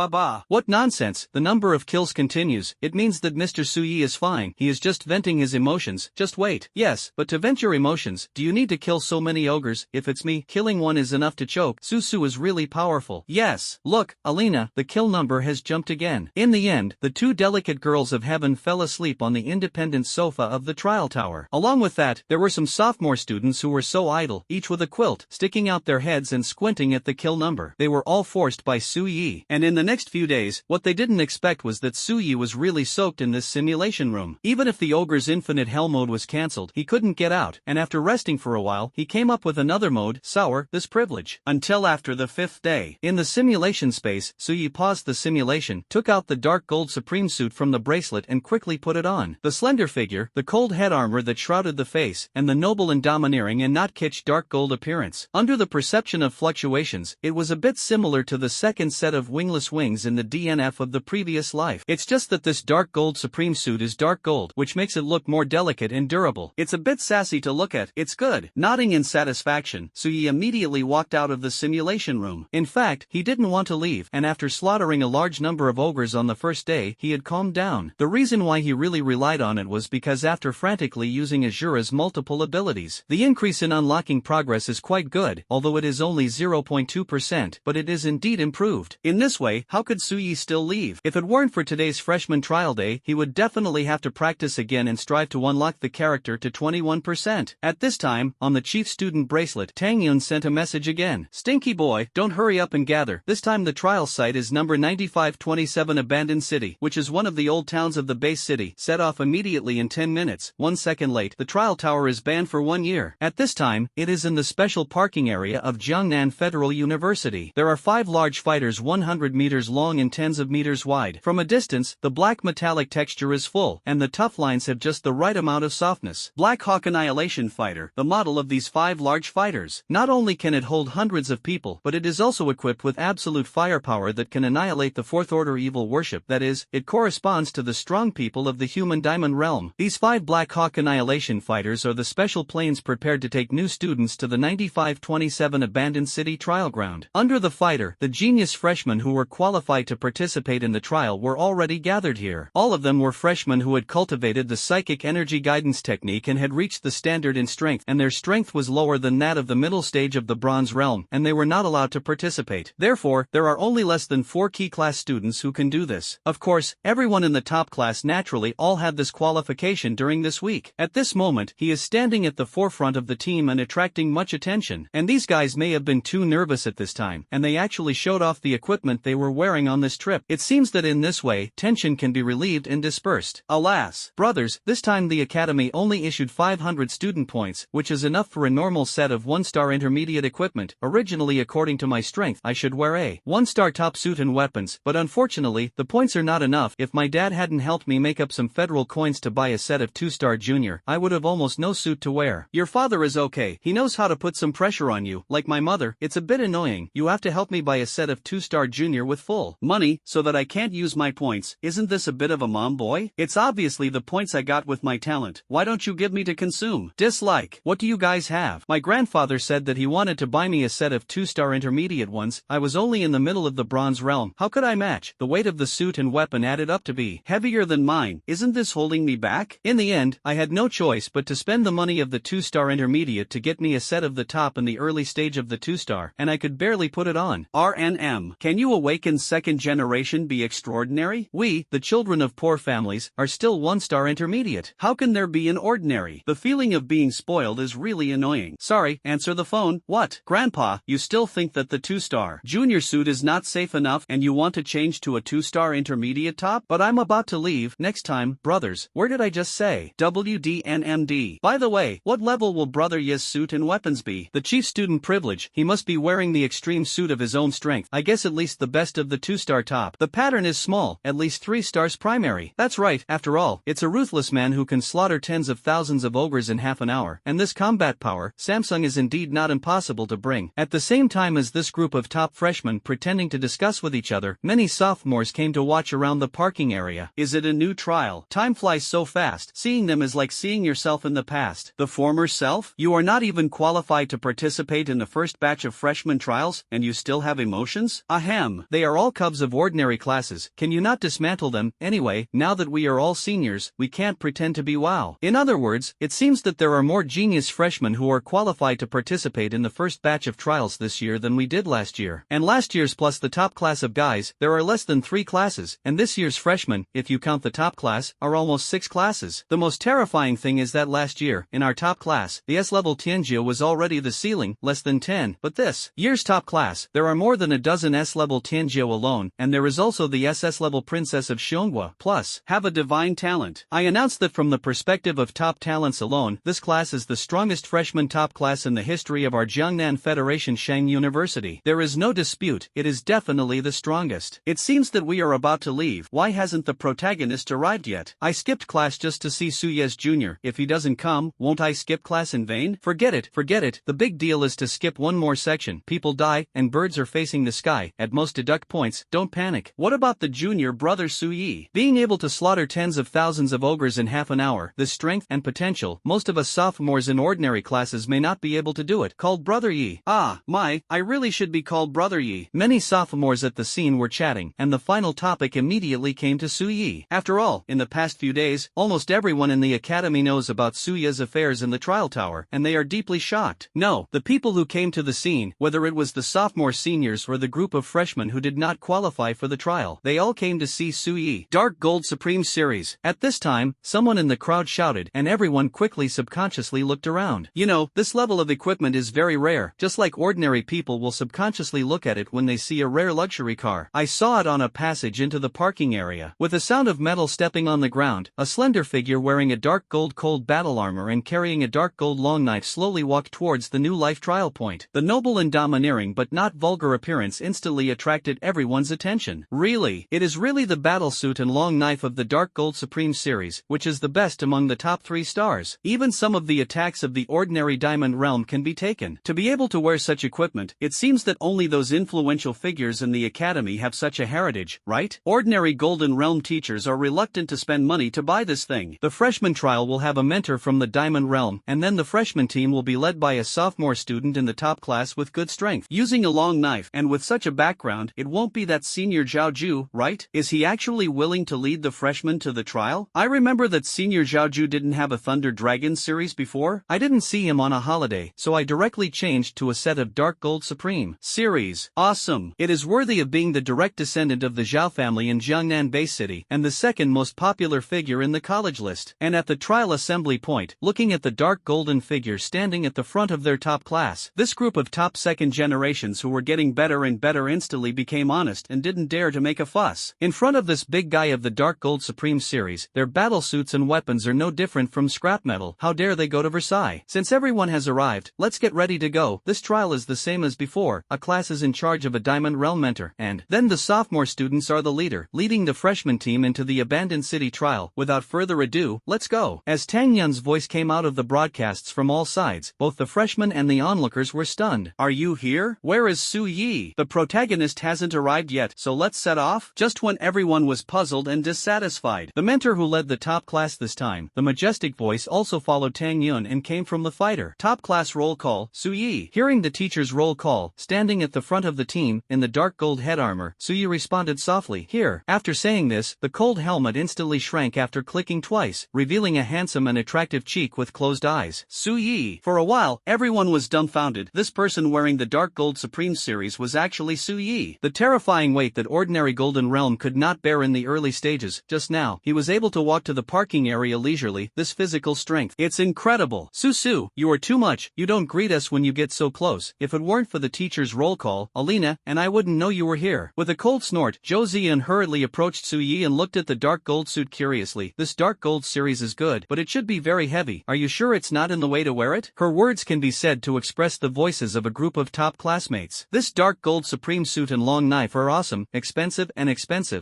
What nonsense. The number of kills continues. It means that Mr. Suyi is fine. He is just venting his emotions. Just wait. Yes, but to vent your emotions, do you need to kill so many ogres? If it's me, killing one is enough to choke. Su is really powerful. Yes. Look, Alina, the kill number has jumped again. In the end, the two delicate girls of heaven fell asleep on the independent sofa of the trial tower. Along with that, there were some sophomore students who were so idle, each with a quilt, sticking out their heads and squinting at the kill number. They were all forced by Su Yi. And in the next few days, what they didn't expect was that Su Yi was really soaked in this simulation room. Even if the ogre's infinite hell mode was cancelled, he couldn't get out, and after resting for a while, he came up with another mode, sour, this privilege. Until after the 5th day. In the simulation space, Su Yi paused the simulation, took out the dark gold supreme suit from the bracelet and quickly put it on. The slender figure, the cold head armor that shrouded the face, and the noble and domineering and not kitsch dark gold appearance. Under the perception of fluctuations, it was a bit similar to the second set of wingless wings in the DNF of the previous life. It's just that this dark gold supreme suit is dark gold, which makes it look more delicate and durable. It's a bit sassy to look at. It's good. Nodding in satisfaction, Su Yi immediately walked out of the simulation room. In fact, he didn't want to leave, and after slaughtering a large number of ogres on the first day, he had calmed down. The reason why he really relied on it was because after frantically using Ashura's multiple abilities, the increase in unlocking progress is quite good, although it is only 0.2%, but it is indeed improved. In this way, how could Su Yi still leave? If it weren't for today's freshman trial day, he would definitely have to practice again and strive to unlock the character to 21%. At this time, on the chief student bracelet, Tang Yun sent a message again. Stinky boy, don't hurry up and gather. This time the trial site is number 9527 Abandoned City, which is one of the old towns of the base city. Set off immediately in 10 minutes. 1 second late. The trial tower is banned for 1 year. At this time, it is in the special parking area of Jiangnan Federal University. There are 5 large fighters 100 meters long and tens of meters wide. From a distance, the black metallic texture is full, and the tough lines have just the right amount of softness. Black Hawk Annihilation Fighter, the model of these 5 large fighters. Not only can it hold hundreds of people, but it is also equipped with absolute firepower that can annihilate the Fourth Order evil worship. That is, it corresponds to the strong people of the human diamond realm. These 5 Black Hawk Annihilation Fighters are the special planes prepared to take new students to the 9527 Abandoned City trial ground. Under the fighter, the genius freshmen who were qualified to participate in the trial were already gathered here. All of them were freshmen who had cultivated the psychic energy guidance technique and had reached the standard in strength, and their strength was lower than that of the middle stage of the bronze realm, and they were not allowed to participate. Therefore, there are only less than 4 key class students who can do this. Of course, everyone in the top class naturally all had this qualification during this week. At this moment, he is standing at the forefront of the team and attracting much attention, and these guys may have been too nervous at this time, and they actually showed off the equipment they were wearing on this trip. It seems that in this way, tension can be relieved and dispersed. Alas, brothers, this time the academy only issued 500 student points, which is enough for a normal set of 1-star intermediate equipment. Originally, according to my strength, I should wear a 1-star top suit and weapons, but unfortunately, the points are not enough. If my dad hadn't helped me make up some federal coins to buy a set of 2-star junior, I would have almost no suit to wear. Your father is okay. He knows how to put some pressure on you. Like my mother, it's a bit annoying. You have to help me buy a set of 2-star junior with full money, so that I can't use my points. Isn't this a bit of a mom boy? It's obviously the points I got with my talent. Why don't you give me to consume? Dislike. What do you guys have? My grandfather said that he wanted to buy me a set of 2-star intermediate ones. I was only in the middle of the bronze realm. How could I match? The weight of the suit and weapon added up to be heavier than mine. Isn't this holding me back? In the end, I had no choice but to spend the money of the 2-star intermediate to get me a set of the top in the early stage of the 2-star, and I could barely put it on. RNM. Can you awaken second generation be extraordinary? We, the children of poor families, are still 1-star intermediate. How can there be an ordinary? The feeling of being spoiled is really annoying. Sorry, answer the phone. What? Grandpa, you still think that the 2-star junior suit is not safe enough and you want to change to a 2-star intermediate top? But I'm about to leave. Next time, brothers. Where did I just say? WDNMD. By the way, what level will Brother Ye's suit and weapons be? The chief student privilege. He must be wearing the extreme suit of his own strength. I guess at least the best of the 2-star top. The pattern is small, at least 3 stars primary. That's right, after all, it's a ruthless man who can slaughter tens of thousands of ogres in half an hour, and this combat power, Samsung, is indeed not impossible to bring. At the same time as this group of top freshmen pretending to discuss with each other, many sophomores came to watch around the parking area. Is it a new trial? Time flies so fast. Seeing them is like seeing yourself in the past. The former self? You are not even qualified to participate in the first batch of freshman trials, and you still have emotions? Ahem. They are all cubs of ordinary classes. Can you not dismantle them? Anyway, now that we are all seniors, we can't pretend to be wow. In other words, it seems that there are more genius freshmen who are qualified to participate in the first batch of trials this year than we did last year. And last year's plus the top class of guys, there are less than 3 classes, and this year's freshmen, if you count the top class, are almost 6 classes. The most terrifying thing is that last year, in our top class, the S-level Tianjia was already the ceiling, less than 10, but this year's top class, there are more than a dozen S-level Tianjia alone, and there is also the SS-level Princess of Xiongwa, plus, have a divine talent. I announced that from the perspective of top talents alone, this class is the strongest freshman top class in the history of our Jiangnan Federation Shang University. There is no dispute, it is definitely the strongest. It seems that we are about to leave. Why hasn't the protagonist arrived yet? I skipped class just to see Suyes Jr. If he doesn't come, won't I skip class in vain? Forget it. The big deal is to skip one more section. People die, and birds are facing the sky. At most deduct points, don't panic. What about the junior brother Suyi? Being able to slaughter tens of thousands of ogres in half an hour, this strength and potential, most of us sophomores in ordinary classes may not be able to do it. Called Brother Yi. Ah, my, I really should be called Brother Yi. Many sophomores at the scene were chatting, and the final topic immediately came to Suyi. After all, in the past few days, almost everyone in the academy knows about Suya's affairs in the trial tower, and they are deeply shocked. No, the people who came to the scene, whether it was the sophomore seniors or the group of freshmen who did not qualify for the trial, they all came to see Suyi. Dark Gold Supreme Series. At this time, someone in the crowd shouted, and everyone quickly subconsciously looked around. You know, this level of equipment is very rare, just like ordinary people will subconsciously look at it when they see a rare luxury car. I saw it on a passage into the parking area. With a sound of metal stepping on the ground, a slender figure wearing a dark gold cold battle armor and carrying a dark gold long knife slowly walked towards the new life trial point. The noble and domineering but not vulgar appearance instantly attracted everyone's attention. Really, it is really the battlesuit and long knife of the Dark Gold Supreme series, which is the best among the top 3 stars. Even some of the attacks of the ordinary Diamond Realm can be taken. To be able to wear such equipment, it seems that only those influential figures in the academy have such a heritage, right? Ordinary Golden Realm teachers are reluctant to spend money to buy this thing. The freshman trial will have a mentor from the Diamond Realm, and then the freshman team will be led by a sophomore student in the top class with good strength. Using a long knife, and with such a background, it won't be that senior Zhao Ju, right? Is he actually willing to lead the freshmen to the trial? I remember that senior Zhao Ju didn't have a Thunder Dragon series before. I didn't see him on a holiday, so I directly changed to a set of Dark Gold Supreme series. Awesome. It is worthy of being the direct descendant of the Zhao family in Jiangnan Bay City, and the second most popular figure in the college list. And at the trial assembly point, looking at the dark golden figure standing at the front of their top class, this group of top second generations who were getting better and better instantly became honest and didn't dare to make a fuss. In front of this big guy of the Dark Gold Supreme series, their battle suits and weapons are no different from scrap metal. How dare they go to Versailles? Since everyone has arrived, let's get ready to go. This trial is the same as before. A class is in charge of a Diamond Realm mentor, and then the sophomore students are the leader, leading the freshman team into the abandoned city trial. Without further ado, let's go. As Tang Yun's voice came out of the broadcasts from all sides, both the freshmen and the onlookers were stunned. Are you here? Where is Su Yi? The protagonist hasn't arrived yet, so let's set off. Just when everyone was puzzled and dissatisfied, the mentor who led the top class this time, the majestic voice also followed Tang Yun and came from the fighter. Top class roll call, Su Yi. Hearing the teacher's roll call, standing at the front of the team, in the dark gold head armor, Su Yi responded softly, here. After saying this, the cold helmet instantly shrank after clicking twice, revealing a handsome and attractive cheek with closed eyes. Su Yi. For a while, everyone was dumbfounded. This person wearing the Dark Gold Supreme series was actually Su Yi. The terrifying weight that ordinary Golden Realm could not bear in the early stages. Just now, he was able to walk to the parking area leisurely. This physical strength. It's incredible. Su, you are too much. You don't greet us when you get so close. If it weren't for the teacher's roll call, Alina and I wouldn't know you were here. With a cold snort, Zhou Ziyan hurriedly approached Su Yi and looked at the dark gold suit curiously. This dark gold series is good, but it should be very heavy. Are you sure it's not in the way to wear it? Her words can be said to express the voices of a group of top classmates. This dark gold supreme suit and long knife are awesome, expensive,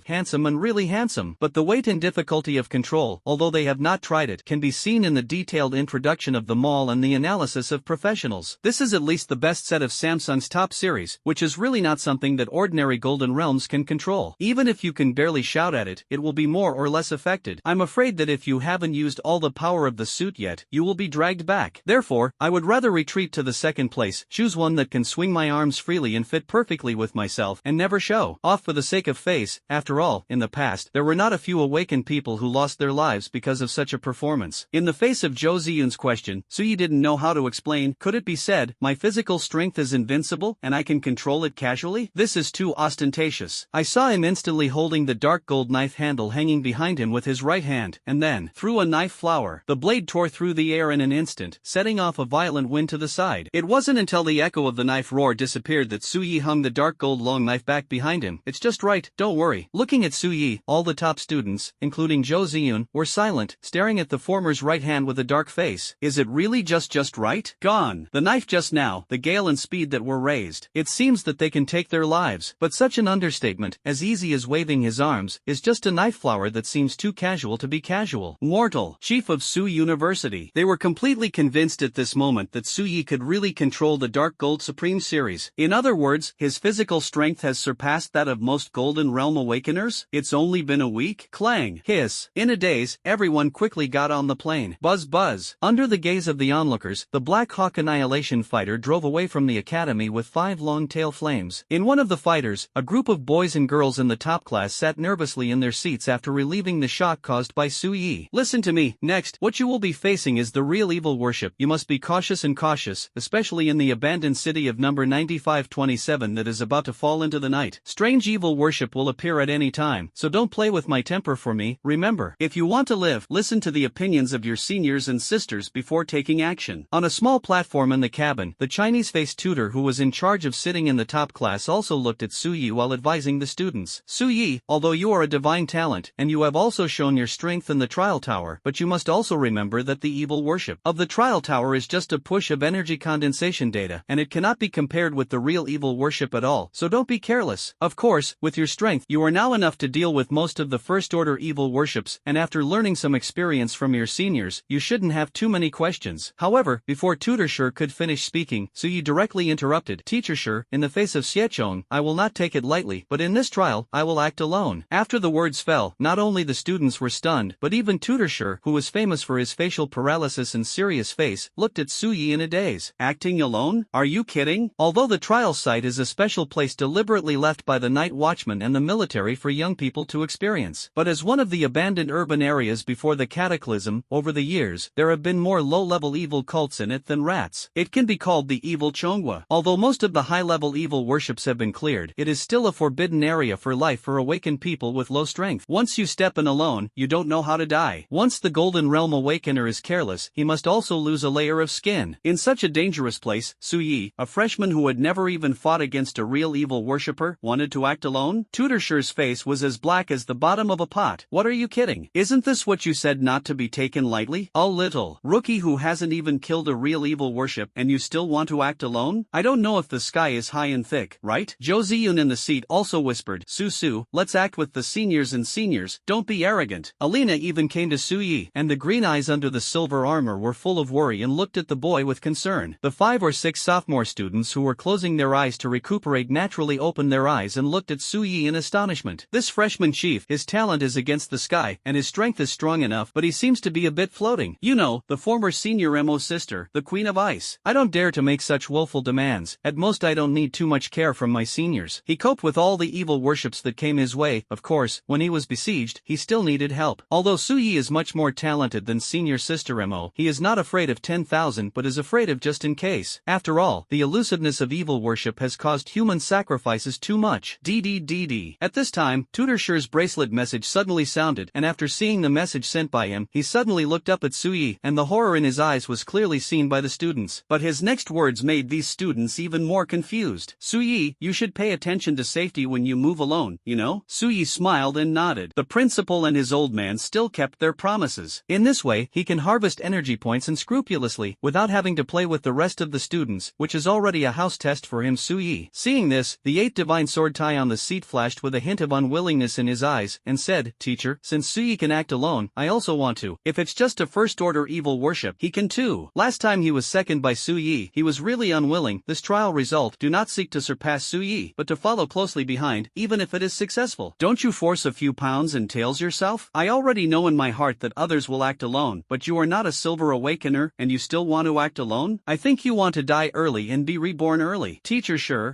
handsome and really handsome. But the weight and difficulty of control, although they have not tried it, can be seen in the detailed introduction of the mall and the analysis of professionals. This is at least the best set of Samsung's top series, which is really not something that ordinary Golden Realms can control. Even if you can barely shout at it, it will be more or less affected. I'm afraid that if you haven't used all the power of the suit yet, you will be dragged back. Therefore, I would rather retreat to the second place, choose one that can swing my arms freely and fit perfectly with myself, and never show off for the sake of face. After all, in the past, there were not a few awakened people who lost their lives because of such a performance. In the face of Zhou Ziyun's question, Su Yi didn't know how to explain. Could it be said, my physical strength is invincible, and I can control it casually? This is was too ostentatious. I saw him instantly holding the dark gold knife handle hanging behind him with his right hand, and then, through a knife flower, the blade tore through the air in an instant, setting off a violent wind to the side. It wasn't until the echo of the knife roar disappeared that Su Yi hung the dark gold long knife back behind him. It's just right, don't worry. Looking at Su Yi, all the top students, including Zhou Ziyun, were silent, staring at the former's right hand with a dark face. Is it really just right? Gone. The knife just now, the gale and speed that were raised. It seems that they can take their lives, but such an understatement, as easy as waving his arms, is just a knife flower that seems too casual to be casual. Mortal, chief of Su University. They were completely convinced at this moment that Su Yi could really control the Dark Gold Supreme series. In other words, his physical strength has surpassed that of most Golden Realm Awakeners. It's only been a week? Clang. Hiss. In a daze, everyone quickly got on the plane. Buzz buzz. Under the gaze of the onlookers, the Black Hawk Annihilation fighter drove away from the academy with 5 long tail flames. In one of the fighters, a group of boys and girls in the top class sat nervously in their seats after relieving the shock caused by Su Yi. Listen to me. Next, what you will be facing is the real evil worship. You must be cautious and cautious, especially in the abandoned city of number 9527 that is about to fall into the night. Strange evil worship will appear at any time, so don't play with my temper for me. Remember, if you want to live, listen to the opinions of your seniors and sisters before taking action. On a small platform in the cabin, the Chinese-faced tutor who was in charge of sitting in the top class also looked at Su Yi while advising the students. Su Yi, although you are a divine talent, and you have also shown your strength in the trial tower, but you must also remember that the evil worship of the trial tower is just a push of energy condensation data, and it cannot be compared with the real evil worship at all, so don't be careless. Of course, with your strength, you are now enough to deal with most of the first-order evil worships, and after learning some experience from your seniors, you shouldn't have too many questions. However, before Tutor Shi could finish speaking, Su Yi directly interrupted. Teacher Shi, in the face of Xiechong, I will not take it lightly, but in this trial, I will act alone. After the words fell, not only the students were stunned, but even Tutor Shi, who was famous for his facial paralysis and serious face, looked at Su Yi in a daze. Acting alone? Are you kidding? Although the trial site is a special place deliberately left by the night watchman and the military for young people to experience, but as one of the abandoned urban areas before the cataclysm, over the years, there have been more low-level evil cults in it than rats. It can be called the evil Chonghua. Although most of the high-level evil worships have been cleared, it is still a forbidden area for life for awakened people with low strength. Once you step in alone, you don't know how to die. Once the Golden Realm Awakener is careless, he must also lose a layer of skin. In such a dangerous place, Su Yi, a freshman who had never even fought against a real evil worshipper, wanted to act alone? Tutor Shi's face was as black as the bottom of a pot. What are you kidding? Isn't this what you said not to be taken lightly? A little rookie who hasn't even killed a real evil worship and you still want to act alone? I don't know if the sky is high and thick, right? Zhou Ziyun in the seat also whispered, Su, let's act with the seniors and seniors, don't be arrogant. Alina even came to Su Yi, and the green eyes under the silver armor were full of worry and looked at the boy with concern. The 5 or 6 sophomore students who were closing their eyes to recuperate naturally opened their eyes and looked at Su Yi in astonishment. This freshman chief, his talent is against the sky, and his strength is strong enough, but he seems to be a bit floating. You know, the former senior Emo's sister, the Queen of Ice. I don't dare to make such willful demands. At most I don't need too much care from my seniors. He coped with all the evil worships that came his way. Of course, when he was besieged, he still needed help. Although Su Yi is much more talented than senior sister Emo, he is not afraid of 10,000 but is afraid of just in case. After all, the elusiveness of evil worship has caused human sacrifices too much. DDDD. At this time, Tutor Shi's bracelet message suddenly sounded, and after seeing the message sent by him, he suddenly looked up at Su Yi, and the horror in his eyes was clearly seen by the students. But his next words made these students even more confused. Su Yi, you should pay attention to safety when you move alone, you know? Su Yi smiled and nodded. The principal and his old man still kept their promises. In this way, he can harvest energy points unscrupulously, without having to play with the rest of the students, which is already a house test for him. Su Yi. Seeing this, the 8th divine sword tie on the seat flashed with a hint of unwillingness in his eyes, and said, Teacher, since Su Yi can act alone, I also want to. If it's just a first-order evil worship, he can too. Last time he was second by Su Yi, he was really unwilling. This trial result, do not seek to surpass Su Yi, but to follow closely behind, even if it is successful. Don't you force a few pounds and tails yourself? I already know in my heart that others will act alone, but you are not a silver awakener, and you still want to act alone? I think you want to die early and be reborn early. Teacher Shi,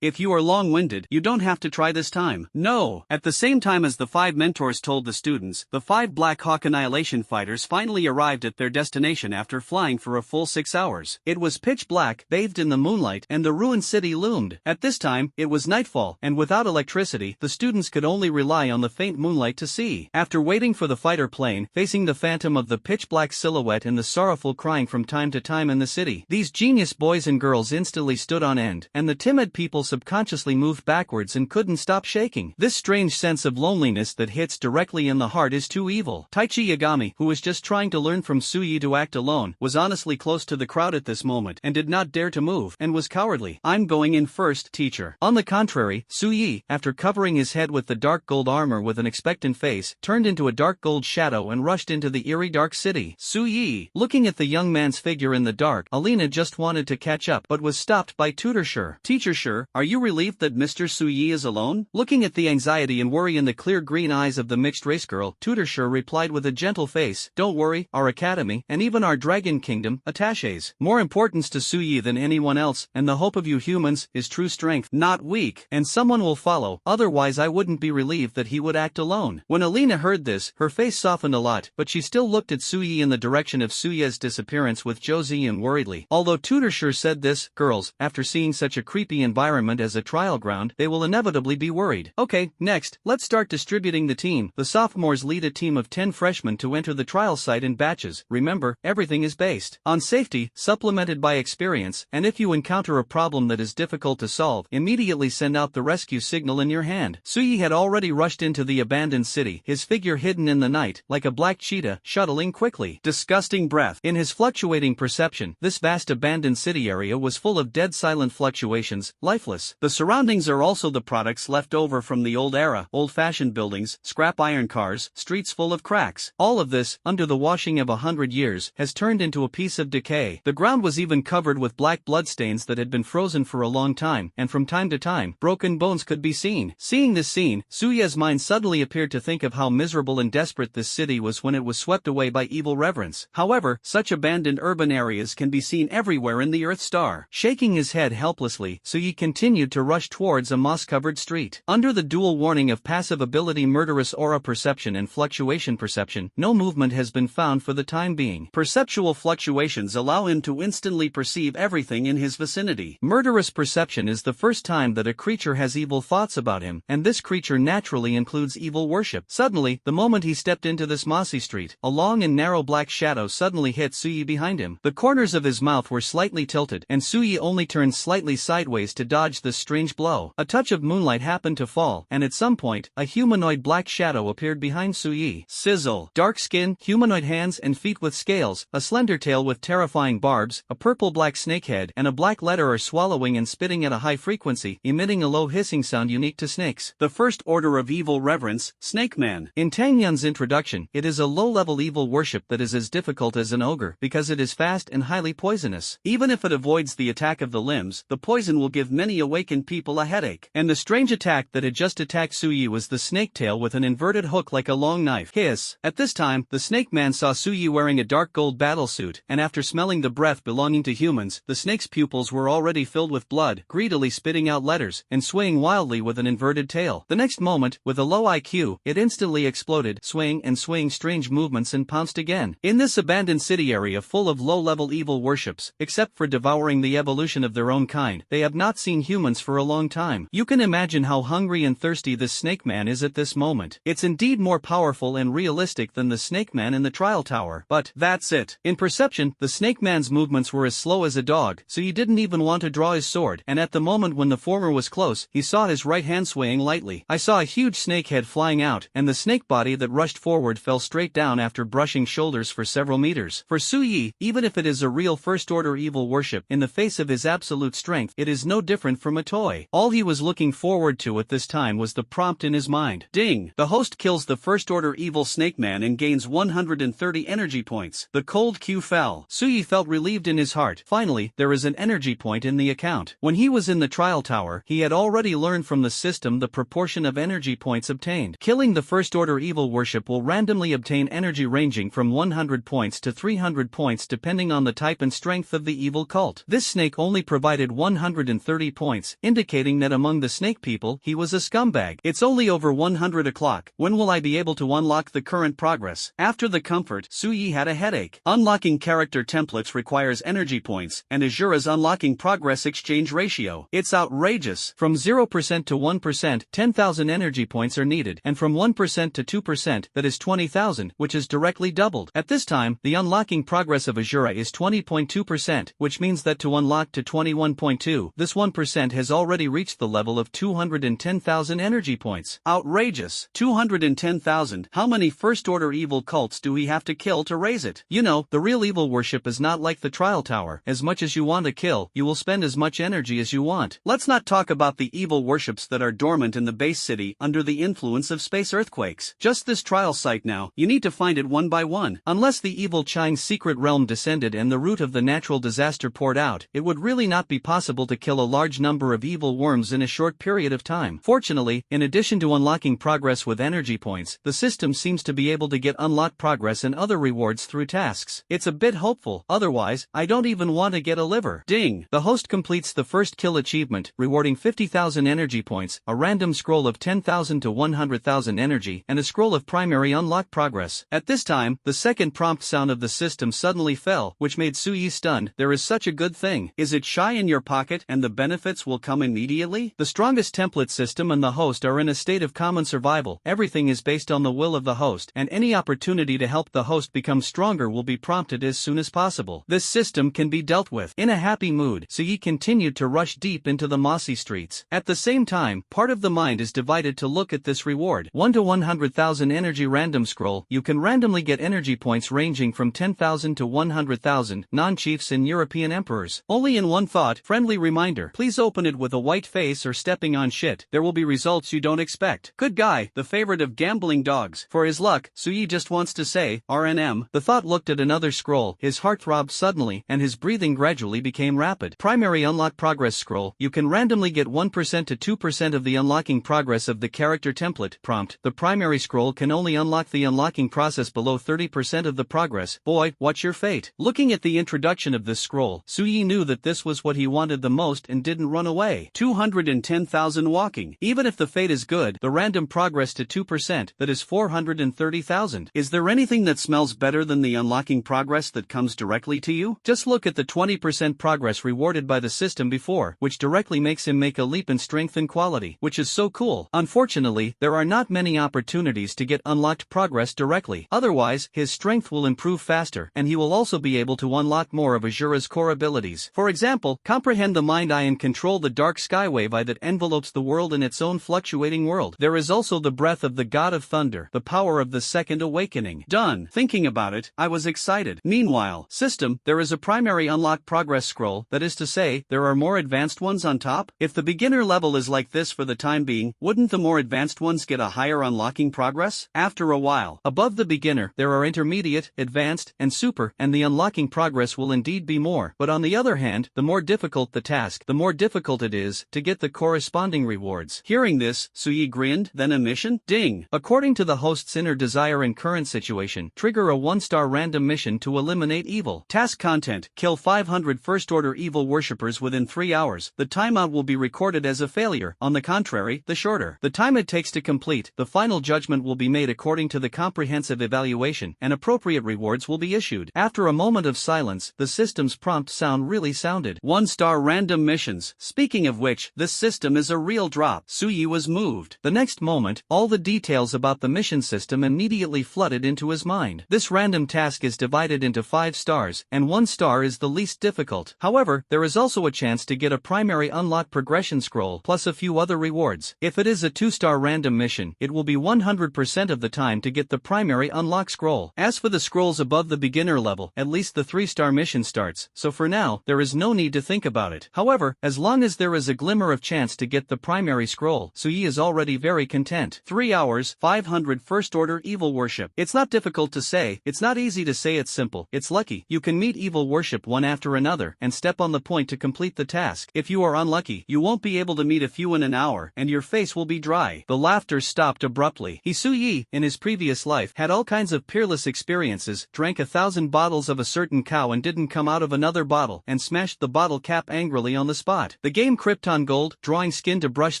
if you are long-winded, you don't have to try this time. No. At the same time as the 5 mentors told the students, the 5 Black Hawk Annihilation fighters finally arrived at their destination after flying for a full 6 hours. It was pitch black, bathed in the moonlight, and the ruined city loomed. At this time, It was nightfall, and without electricity, the students could only rely on the faint moonlight to see. After waiting for the fighter plane, facing the phantom of the pitch-black silhouette and the sorrowful crying from time to time in the city, these genius boys and girls instantly stood on end, and the timid people subconsciously moved backwards and couldn't stop shaking. This strange sense of loneliness that hits directly in the heart is too evil. Taichi Yagami, who was just trying to learn from Suyi to act alone, was honestly close to the crowd at this moment and did not dare to move, and was cowardly. "I'm going in first, teacher." On the contrary, Suyi, after covering his head with the dark gold armor with an expectant face, turned into a dark gold shadow and rushed into the eerie dark city. Suyi, looking at the young man's figure in the dark, Alina just wanted to catch up but was stopped by Tutor Sure. "Teacher Sure, are you relieved that Mr. Suyi is alone?" Looking at the anxiety and worry in the clear green eyes of the mixed-race girl, Tutor Sure replied with a gentle face, "Don't worry, our academy, and even our dragon kingdom, attaches more importance to Suyi than anyone else, and the hope of you humans is true strength, not weak, and someone will follow, otherwise I wouldn't be relieved that he would act alone." When Alina heard this, her face softened a lot, but she still looked at Suyi in the direction of Suya's disappearance with Jozian worriedly. Although Tutor Sure said this, girls, after seeing such a creepy environment as a trial ground, they will inevitably be worried. Okay, next, let's start distributing the team. The sophomores lead a team of 10 freshmen to enter the trial site in batches. Remember, everything is based on safety, supplemented by experience, and if you encounter a problem that is difficult to solve, immediately send out the rescue signal in your hand. Suyi had already rushed into the abandoned city, his figure hidden in the night, like a black cheetah, shuttling quickly. Disgusting breath. In his fluctuating perception, this vast abandoned city area was full of dead silent fluctuations, lifeless. The surroundings are also the products left over from the old era, old-fashioned buildings, scrap iron cars, streets full of cracks. All of this, under the washing of 100 years, has turned into a piece of decay. The ground was even covered with black bloodstains that had been frozen for a long time, and from time to time, broken bones could be seen. Seeing this scene, Suya's mind suddenly appeared to think of how miserable and desperate this city was when it was swept away by evil reverence. However, such abandoned urban areas can be seen everywhere in the Earth Star. Shaking his head helplessly, Suyi continued to rush towards a moss-covered street. Under the dual warning of passive ability murderous aura perception and fluctuation perception, no movement has been found for the time being. Perceptual fluctuations allow him to instantly perceive everything in his vicinity. Murderous perception is the first time that a creature has evil thoughts about him, and this creature naturally includes evil worship. Suddenly, the moment he stepped into this mossy street, a long and narrow black shadow suddenly hit Suyi behind him. The corners of his mouth were slightly tilted, and Suyi only turned slightly sideways to dodge this strange blow. A touch of moonlight happened to fall, and at some point, a humanoid black shadow appeared behind Suyi. Sizzle. Dark skin, humanoid hands and feet with scales, a slender tail with terrifying barbs, a purple-black snake head, and a black letter are swallowing and spitting at a high frequency, emitting a low hissing sound unique to snakes. The first order of evil reverence, Snake Man. In Tang Yun's introduction, it is a low-level evil worship that is as difficult as an ogre, because it is fast and highly poisonous. Even if it avoids the attack of the limbs, the poison will give many awakened people a headache. And the strange attack that had just attacked Suyi was the snake tail with an inverted hook like a long knife. Hiss. At this time, the snake man saw Suyi wearing a dark gold battlesuit, and after smelling the breath belonging to humans, the snake's pupils were already filled with blood, greedily spitting out letters, and swaying wildly with an inverted tail. The next moment, with a low IQ, it instantly exploded, swaying strange movements and pounced again. In this abandoned city area full of low-level evil worships, except for devouring the evolution of their own kind, they have not seen humans for a long time. You can imagine how hungry and thirsty this snake man is at this moment. It's indeed more powerful and realistic than the snake man in the trial tower. But that's it. In perception, the snake man's movements were as slow as a dog, so he didn't even want to draw his sword, and at the moment when the former was close, he saw his right hand swaying lightly. I saw a huge snake head flying out, and the snake body that rushed forward fell straight down after brushing shoulders for several meters. For Suyi, even if it is a real first-order evil worship, in the face of his absolute strength, it is no different from a toy. All he was looking forward to at this time was the prompt in his mind. Ding! The host kills the first-order evil snake man and gains 130 energy points. The cold cue fell. Suyi felt relieved in his heart. Finally, there is an energy point in the account. When he was in the trial tower, he had already learned from the system the proportion of energy points obtained. Killing the first-order evil worship will randomly obtain energy ranging from 100 points to 300 points depending on the type and strength of the evil cult. This snake only provided 130 points, indicating that among the snake people, he was a scumbag. It's only over 100 o'clock. When will I be able to unlock the current progress? After the comfort, Suyi had a headache. Unlocking character templates requires energy points, and Ashura's unlocking progress exchange ratio. It's outrageous. Outrageous! From 0% to 1%, 10,000 energy points are needed, and from 1% to 2%, that is 20,000, which is directly doubled. At this time, the unlocking progress of Ashura is 20.2%, which means that to unlock to 21.2, this 1% has already reached the level of 210,000 energy points. Outrageous! 210,000. How many first-order evil cults do we have to kill to raise it? You know, the real evil worship is not like the trial tower. As much as you want to kill, you will spend as much energy as you want. Let's not talk about the evil worships that are dormant in the base city under the influence of space earthquakes. Just this trial site now, you need to find it one by one. Unless the evil Chang's secret realm descended and the root of the natural disaster poured out, it would really not be possible to kill a large number of evil worms in a short period of time. Fortunately, in addition to unlocking progress with energy points, the system seems to be able to get unlocked progress and other rewards through tasks. It's a bit hopeful, otherwise, I don't even want to get a liver. Ding! The host completes the first kill achievement, rewarding 50,000 energy points, a random scroll of 10,000 to 100,000 energy, and a scroll of primary unlock progress. At this time, the second prompt sound of the system suddenly fell, which made Suyi stunned. There is such a good thing. Is it shy in your pocket and the benefits will come immediately? The strongest template system and the host are in a state of common survival. Everything is based on the will of the host, and any opportunity to help the host become stronger will be prompted as soon as possible. This system can be dealt with. In a happy mood, Suyi continued to rush deep into the mossy streets. At the same time, part of the mind is divided to look at this reward. 1 to 100,000 energy random scroll. You can randomly get energy points ranging from 10,000 to 100,000, non-chiefs and European emperors. Only in one thought, friendly reminder, please open it with a white face or stepping on shit. There will be results you don't expect. Good guy, the favorite of gambling dogs. For his luck, Suyi just wants to say, RNM. The thought looked at another scroll, his heart throbbed suddenly, and his breathing gradually became rapid. Primary unlock progress scroll. You can randomly get 1% to 2% of the unlocking progress of the character template. Prompt. The primary scroll can only unlock the unlocking process below 30% of the progress. Boy, what's your fate? Looking at the introduction of this scroll, Suyi knew that this was what he wanted the most and didn't run away. 210,000 walking. Even if the fate is good, the random progress to 2%, that is 430,000. Is there anything that smells better than the unlocking progress that comes directly to you? Just look at the 20% progress rewarded by the system before, which directly makes him make a leap in strength and quality, which is so cool. Unfortunately, there are not many opportunities to get unlocked progress directly. Otherwise, his strength will improve faster, and he will also be able to unlock more of Ashura's core abilities. For example, comprehend the mind eye and control the dark skywave eye that envelopes the world in its own fluctuating world. There is also the breath of the god of thunder, the power of the second awakening. Done. Thinking about it, I was excited. Meanwhile, system, there is a primary unlock progress scroll, that is to say, there are more advanced ones on top? If the beginner level is like this for the time being, wouldn't the more advanced ones get a higher unlocking progress? After a while, above the beginner, there are intermediate, advanced, and super, and the unlocking progress will indeed be more. But on the other hand, the more difficult the task, the more difficult it is to get the corresponding rewards. Hearing this, Suyi grinned. Then a mission? Ding! According to the host's inner desire and current situation, trigger a 1-star random mission to eliminate evil. Task content: kill 500 first-order evil worshippers within 3 hours. The timeout will be recorded as a failure. On the contrary, the shorter the time it takes to complete, the final judgment will be made according to the comprehensive evaluation, and appropriate rewards will be issued. After a moment of silence, the system's prompt sound really sounded. 1-star random missions. Speaking of which, this system is a real drop. Suyi was moved. The next moment, all the details about the mission system immediately flooded into his mind. This random task is divided into 5 stars, and 1 star is the least difficult. However, there is also a chance to get a primary unlock progression scroll, plus a few other rewards. If it is a 2-star random mission, it will be 100% of the time to get the primary unlock scroll. As for the scrolls above the beginner level, at least the 3-star mission starts, so for now, there is no need to think about it. However, as long as there is a glimmer of chance to get the primary scroll, Suyi is already very content. 3 hours, 500 first-order evil worship. It's not difficult to say, it's not easy to say, it's simple, it's lucky. You can meet evil worship one after another, and step on the point to complete the task. If you are unlucky, you won't be able to meet a few in an hour, and your face will be dry. The laughter stopped abruptly. Suyi, in his previous life, had all kinds of peerless experiences, drank 1,000 bottles of a certain cow and didn't come out of another bottle, and smashed the bottle cap angrily on the spot. The game Krypton Gold, drawing skin to brush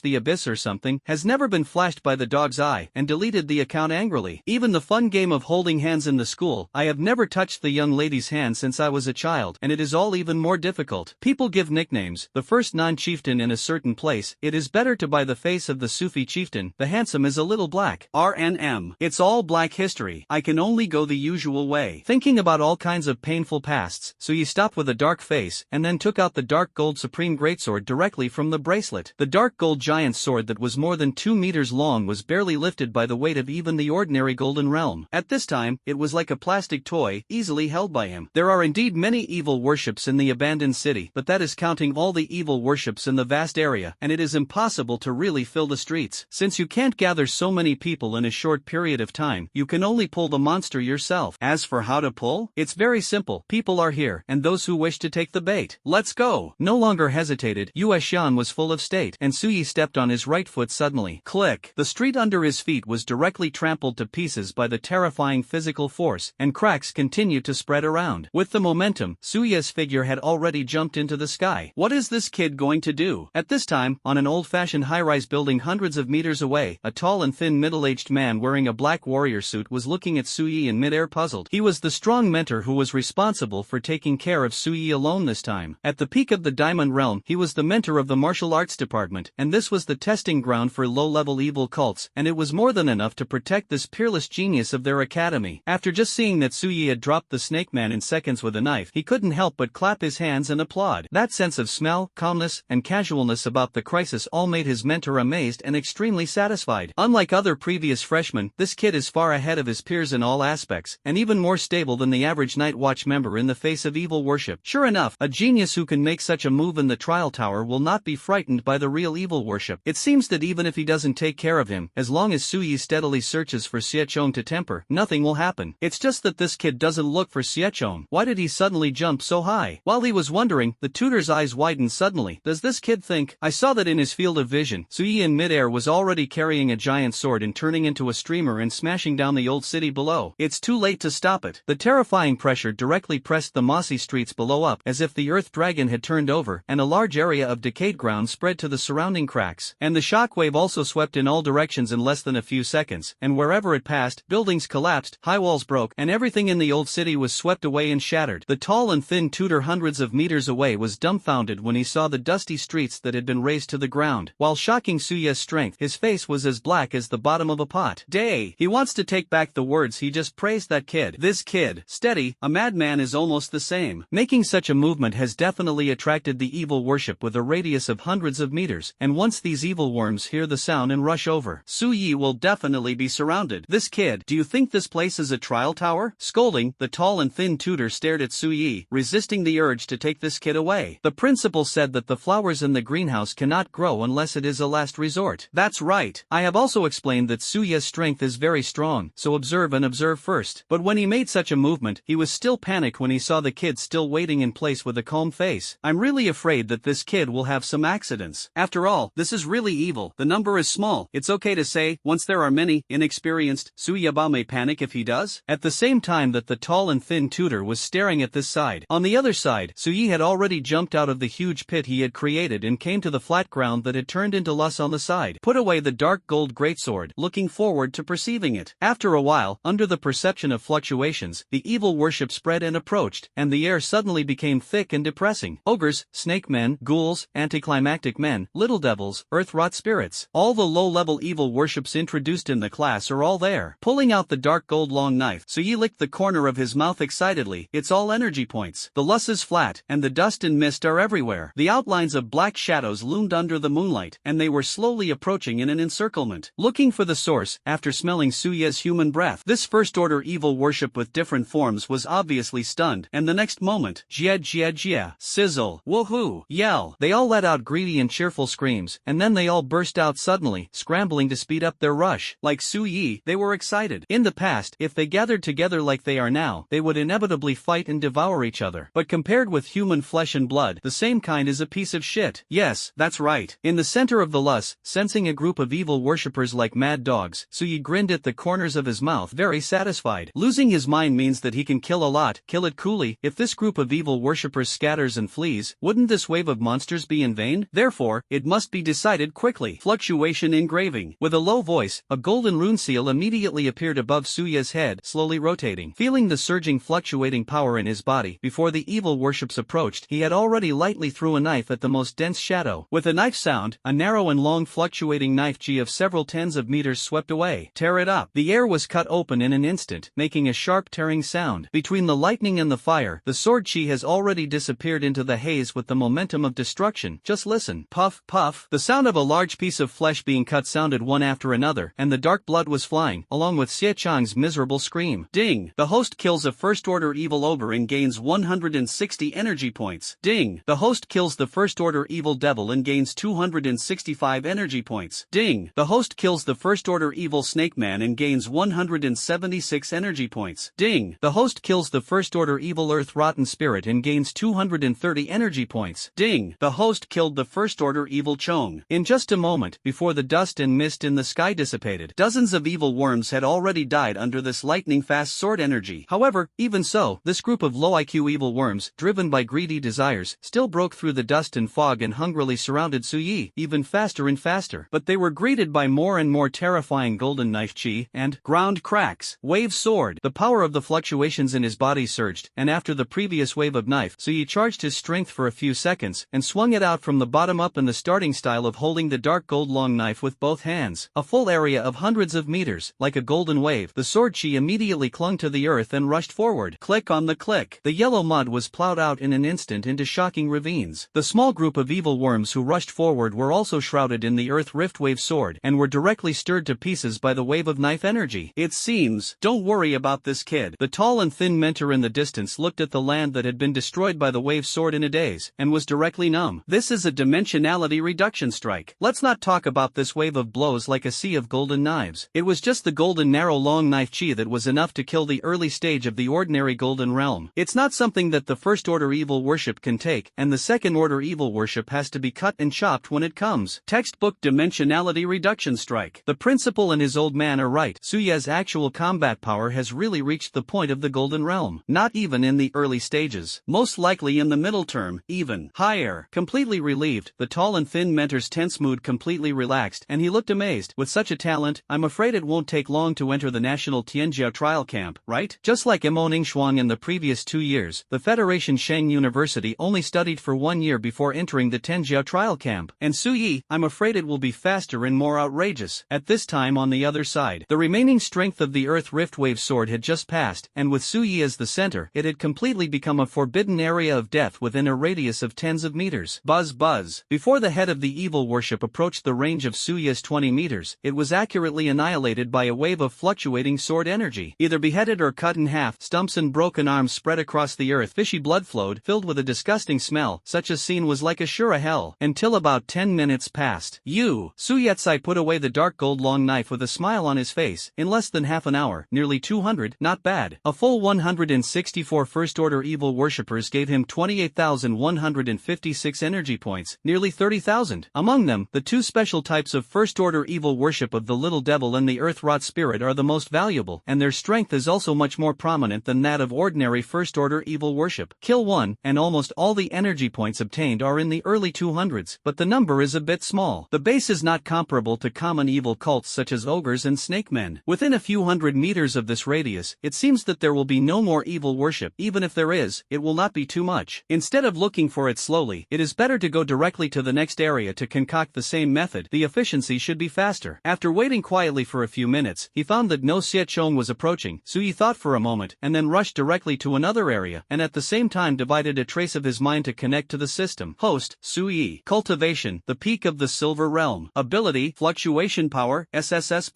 the abyss or something, has never been flashed by the dog's eye, and deleted the account angrily. Even the fun game of holding hands in the school, I have never touched the young lady's hand since I was a child, and it is all even more difficult. People give nicknames. The first non-chief chieftain in a certain place, it is better to buy the face of the Sufi chieftain, the handsome is a little black. RNM. It's all black history. I can only go the usual way. Thinking about all kinds of painful pasts, Suyi stopped with a dark face, and then took out the dark gold supreme greatsword directly from the bracelet. The dark gold giant sword that was more than 2 meters long was barely lifted by the weight of even the ordinary golden realm. At this time, it was like a plastic toy, easily held by him. There are indeed many evil worships in the abandoned city, but that is counting all the evil worships in the vast area, and it is impossible to really fill the streets. Since you can't gather so many people in a short period of time, you can only pull the monster yourself. As for how to pull, it's very simple. People are here, and those who wish to take the bait. Let's go. No longer hesitated, Yue Xian was full of state, and Suyi stepped on his right foot suddenly. Click. The street under his feet was directly trampled to pieces by the terrifying physical force, and cracks continued to spread around. With the momentum, Suyi's figure had already jumped into the sky. What is this kid going to do? At this time, on an old-fashioned high-rise building hundreds of meters away, a tall and thin middle-aged man wearing a black warrior suit was looking at Suyi in mid-air puzzled. He was the strong mentor who was responsible for taking care of Suyi alone this time. At the peak of the Diamond Realm, he was the mentor of the martial arts department, and this was the testing ground for low-level evil cults, and it was more than enough to protect this peerless genius of their academy. After just seeing that Suyi had dropped the snake man in seconds with a knife, he couldn't help but clap his hands and applaud. That sense of smell, calmness, and casualness about the crisis all made his mentor amazed and extremely satisfied. Unlike other previous freshmen, this kid is far ahead of his peers in all aspects, and even more stable than the average Night Watch member in the face of evil worship. Sure enough, a genius who can make such a move in the trial tower will not be frightened by the real evil worship. It seems that even if he doesn't take care of him, as long as Suyi steadily searches for Xiechong to temper, nothing will happen. It's just that this kid doesn't look for Xiechong. Why did he suddenly jump so high? While he was wondering, the tutor's eyes widened suddenly. Does this kid think? I saw that in his field of vision. Suyi in midair was already carrying a giant sword and turning into a streamer and smashing down the old city below. It's too late to stop it. The terrifying pressure directly pressed the mossy streets below up, as if the earth dragon had turned over, and a large area of decayed ground spread to the surrounding cracks. And the shockwave also swept in all directions in less than a few seconds, and wherever it passed, buildings collapsed, high walls broke, and everything in the old city was swept away and shattered. The tall and thin tutor hundreds of meters away was dumbfounded when he saw the dusty streets that had been razed to the ground. While shocking Suya's strength, his face was as black as the bottom of a pot. Day. He wants to take back the words he just praised that kid. This kid. Steady, a madman is almost the same. Making such a movement has definitely attracted the evil worship with a radius of hundreds of meters, and once these evil worms hear the sound and rush over, Suyi will definitely be surrounded. This kid. Do you think this place is a trial tower? Scolding, the tall and thin tutor stared at Suyi, resisting the urge to take this kid away. The principal said that the flowers in the greenhouse cannot grow unless it is a last resort. That's right. I have also explained that Suya's strength is very strong, so observe and observe first. But when he made such a movement, he was still panicked when he saw the kid still waiting in place with a calm face. I'm really afraid that this kid will have some accidents. After all, this is really evil. The number is small. It's okay to say, once there are many, inexperienced, Suyaba may panic if he does. At the same time that the tall and thin tutor was staring at this side. On the other side, Suyi had already jumped out of the huge pit he had created and came to the flat ground that had turned into loess on the side. Put away the dark gold greatsword, looking forward to perceiving it. After a while, under the perception of fluctuations, the evil worship spread and approached, and the air suddenly became thick and depressing. Ogres, snake men, ghouls, anticlimactic men, little devils, earth-rot spirits. All the low-level evil worships introduced in the class are all there. Pulling out the dark gold long knife, Suyi licked the corner of his mouth excitedly. It's all energy points. The loess is flat, and the dust and mist are everywhere. The outlines of black shadows loomed under the moonlight, and they were slowly approaching in an encirclement. Looking for the source, after smelling Suya's human breath, this first-order evil worship with different forms was obviously stunned, and the next moment, jia jia jia, sizzle, woohoo, yell. They all let out greedy and cheerful screams, and then they all burst out suddenly, scrambling to speed up their rush. Like Suyi, they were excited. In the past, if they gathered together like they are now, they would inevitably fight and devour each other. But compared with human flesh and blood, the same kind is a piece of shit. Yes, that's right. In the center of the loess, sensing a group of evil worshippers like mad dogs, Suyi grinned at the corners of his mouth, very satisfied. Losing his mind means that he can kill a lot, kill it coolly. If this group of evil worshippers scatters and flees, wouldn't this wave of monsters be in vain? Therefore, it must be decided quickly. Fluctuation engraving. With a low voice, a golden rune seal immediately appeared above Suya's head, slowly rotating. Feeling the surging fluctuating power in his body, before the evil worships approached, he had already lightly threw a knife at the most dense shadow. With a knife sound, a narrow and long fluctuating knife G of several tens of meters swept away. Tear it up. The air was cut open in an instant, making a sharp tearing sound. Between the lightning and the fire, the sword Chi has already disappeared into the haze with the momentum of destruction. Just listen. Puff, puff. The sound of a large piece of flesh being cut sounded one after another, and the dark blood was flying, along with Xie Chang's miserable scream. Ding. The host kills a first-order evil ogre and gains 160 energy points. Ding. The host kills the first-order evil devil and gains 265 energy points. Ding. The host kills the first-order evil snake man and gains 176 energy points. Ding. The host kills the first-order evil earth rotten spirit and gains 230 energy points. Ding. The host killed the first-order evil Chong. In just a moment, before the dust and mist in the sky dissipated, dozens of evil worms had already died under this lightning-fast sword energy. However, even so, this group of low-IQ evil worms, driven by greedy desires, still broke through the dust and fog and hungrily surrounded Su Yi, even faster and faster. But they were greeted by more and more terrifying golden knife Chi and ground cracks. Wave sword. The power of the fluctuations in his body surged, and after the previous wave of knife, Su Yi charged his strength for a few seconds and swung it out from the bottom up in the starting style of holding the dark gold long knife with both hands. A full area of hundreds of meters, like a golden wave, the sword Chi immediately clung to the earth and rushed forward. Click on the click. The yellow mud was plowed out in an instant into shocking ravines. The small group of evil worms who rushed forward were also shrouded in the earth rift wave sword and were directly stirred to pieces by the wave of knife energy. It seems. Don't worry about this kid. The tall and thin mentor in the distance looked at the land that had been destroyed by the wave sword in a daze, and was directly numb. This is a dimensionality reduction strike. Let's not talk about this wave of blows like a sea of golden knives. It was just the golden narrow long knife Chi that was enough to kill the early stage of the ordinary golden realm. It's not something that the first order evil worship can take, and the second order evil worship has to be cut and chopped when it comes. Textbook dimensionality reduction strike. The principal and his old man are right. Su Ye's actual combat power has really reached the point of the golden realm. Not even in the early stages. Most likely in the middle term, even higher. Completely relieved, the tall and thin mentor's tense mood completely relaxed, and he looked amazed. With such a talent, I'm afraid it won't take long to enter the National Tianjiao trial camp, right? Just like Mo Ningxuang in the previous 2 years, the Federation Sheng University only studied for 1 year before entering the Tianjiao trial camp. And Su Yi, I'm afraid it will be faster and more outrageous. At this time on the other side, the remaining strength of the Earth Rift Wave sword had just passed, and with Su Yi as the center, it had completely become a forbidden area of death within a radius of tens of meters. Buzz buzz. Before the head of the evil worship approached the range of Su Yi's 20 meters, it was accurately annihilated by a wave of fluctuating sword energy. Either beheaded or cut in half, stumps and broken arms spread across the earth. Fishy blood flowed, filled with a disgusting smell. Such a scene was like Ashura hell. Until about 10 minutes passed. Su Yetzai put away the dark gold long knife with a smile on his face. In less than half an hour, nearly 200, not bad. A full 164 first-order evil worshippers gave him 28,156 energy points, nearly 30,000. Among them, the two special types of first-order evil worship of the Little Devil and the Earth-Rot Spirit are the most valuable, and their strength is also much more prominent than that of ordinary first-order evil worship. Kill one, and almost all the energy points obtained are in the early 200s, but the number is a bit small. The base is not comparable to common evil cults such as ogres and snake men. Within a few hundred meters of this radius, it seems that there will be no more evil worship. Even if there is, it will not be too much. Instead of looking for it slowly, it is better to go directly to the next area to concoct the same method. The efficiency should be faster. After waiting quietly for a few minutes, he found that no Xiechong was approaching. Su Yi thought for a moment, and then rushed directly to another area, and at the same time divided a trace of his mind to connect to the system. Host, Su Yi. Cultivation, the peak of the Silver Realm. Ability, Fluctuation Power, SSS+.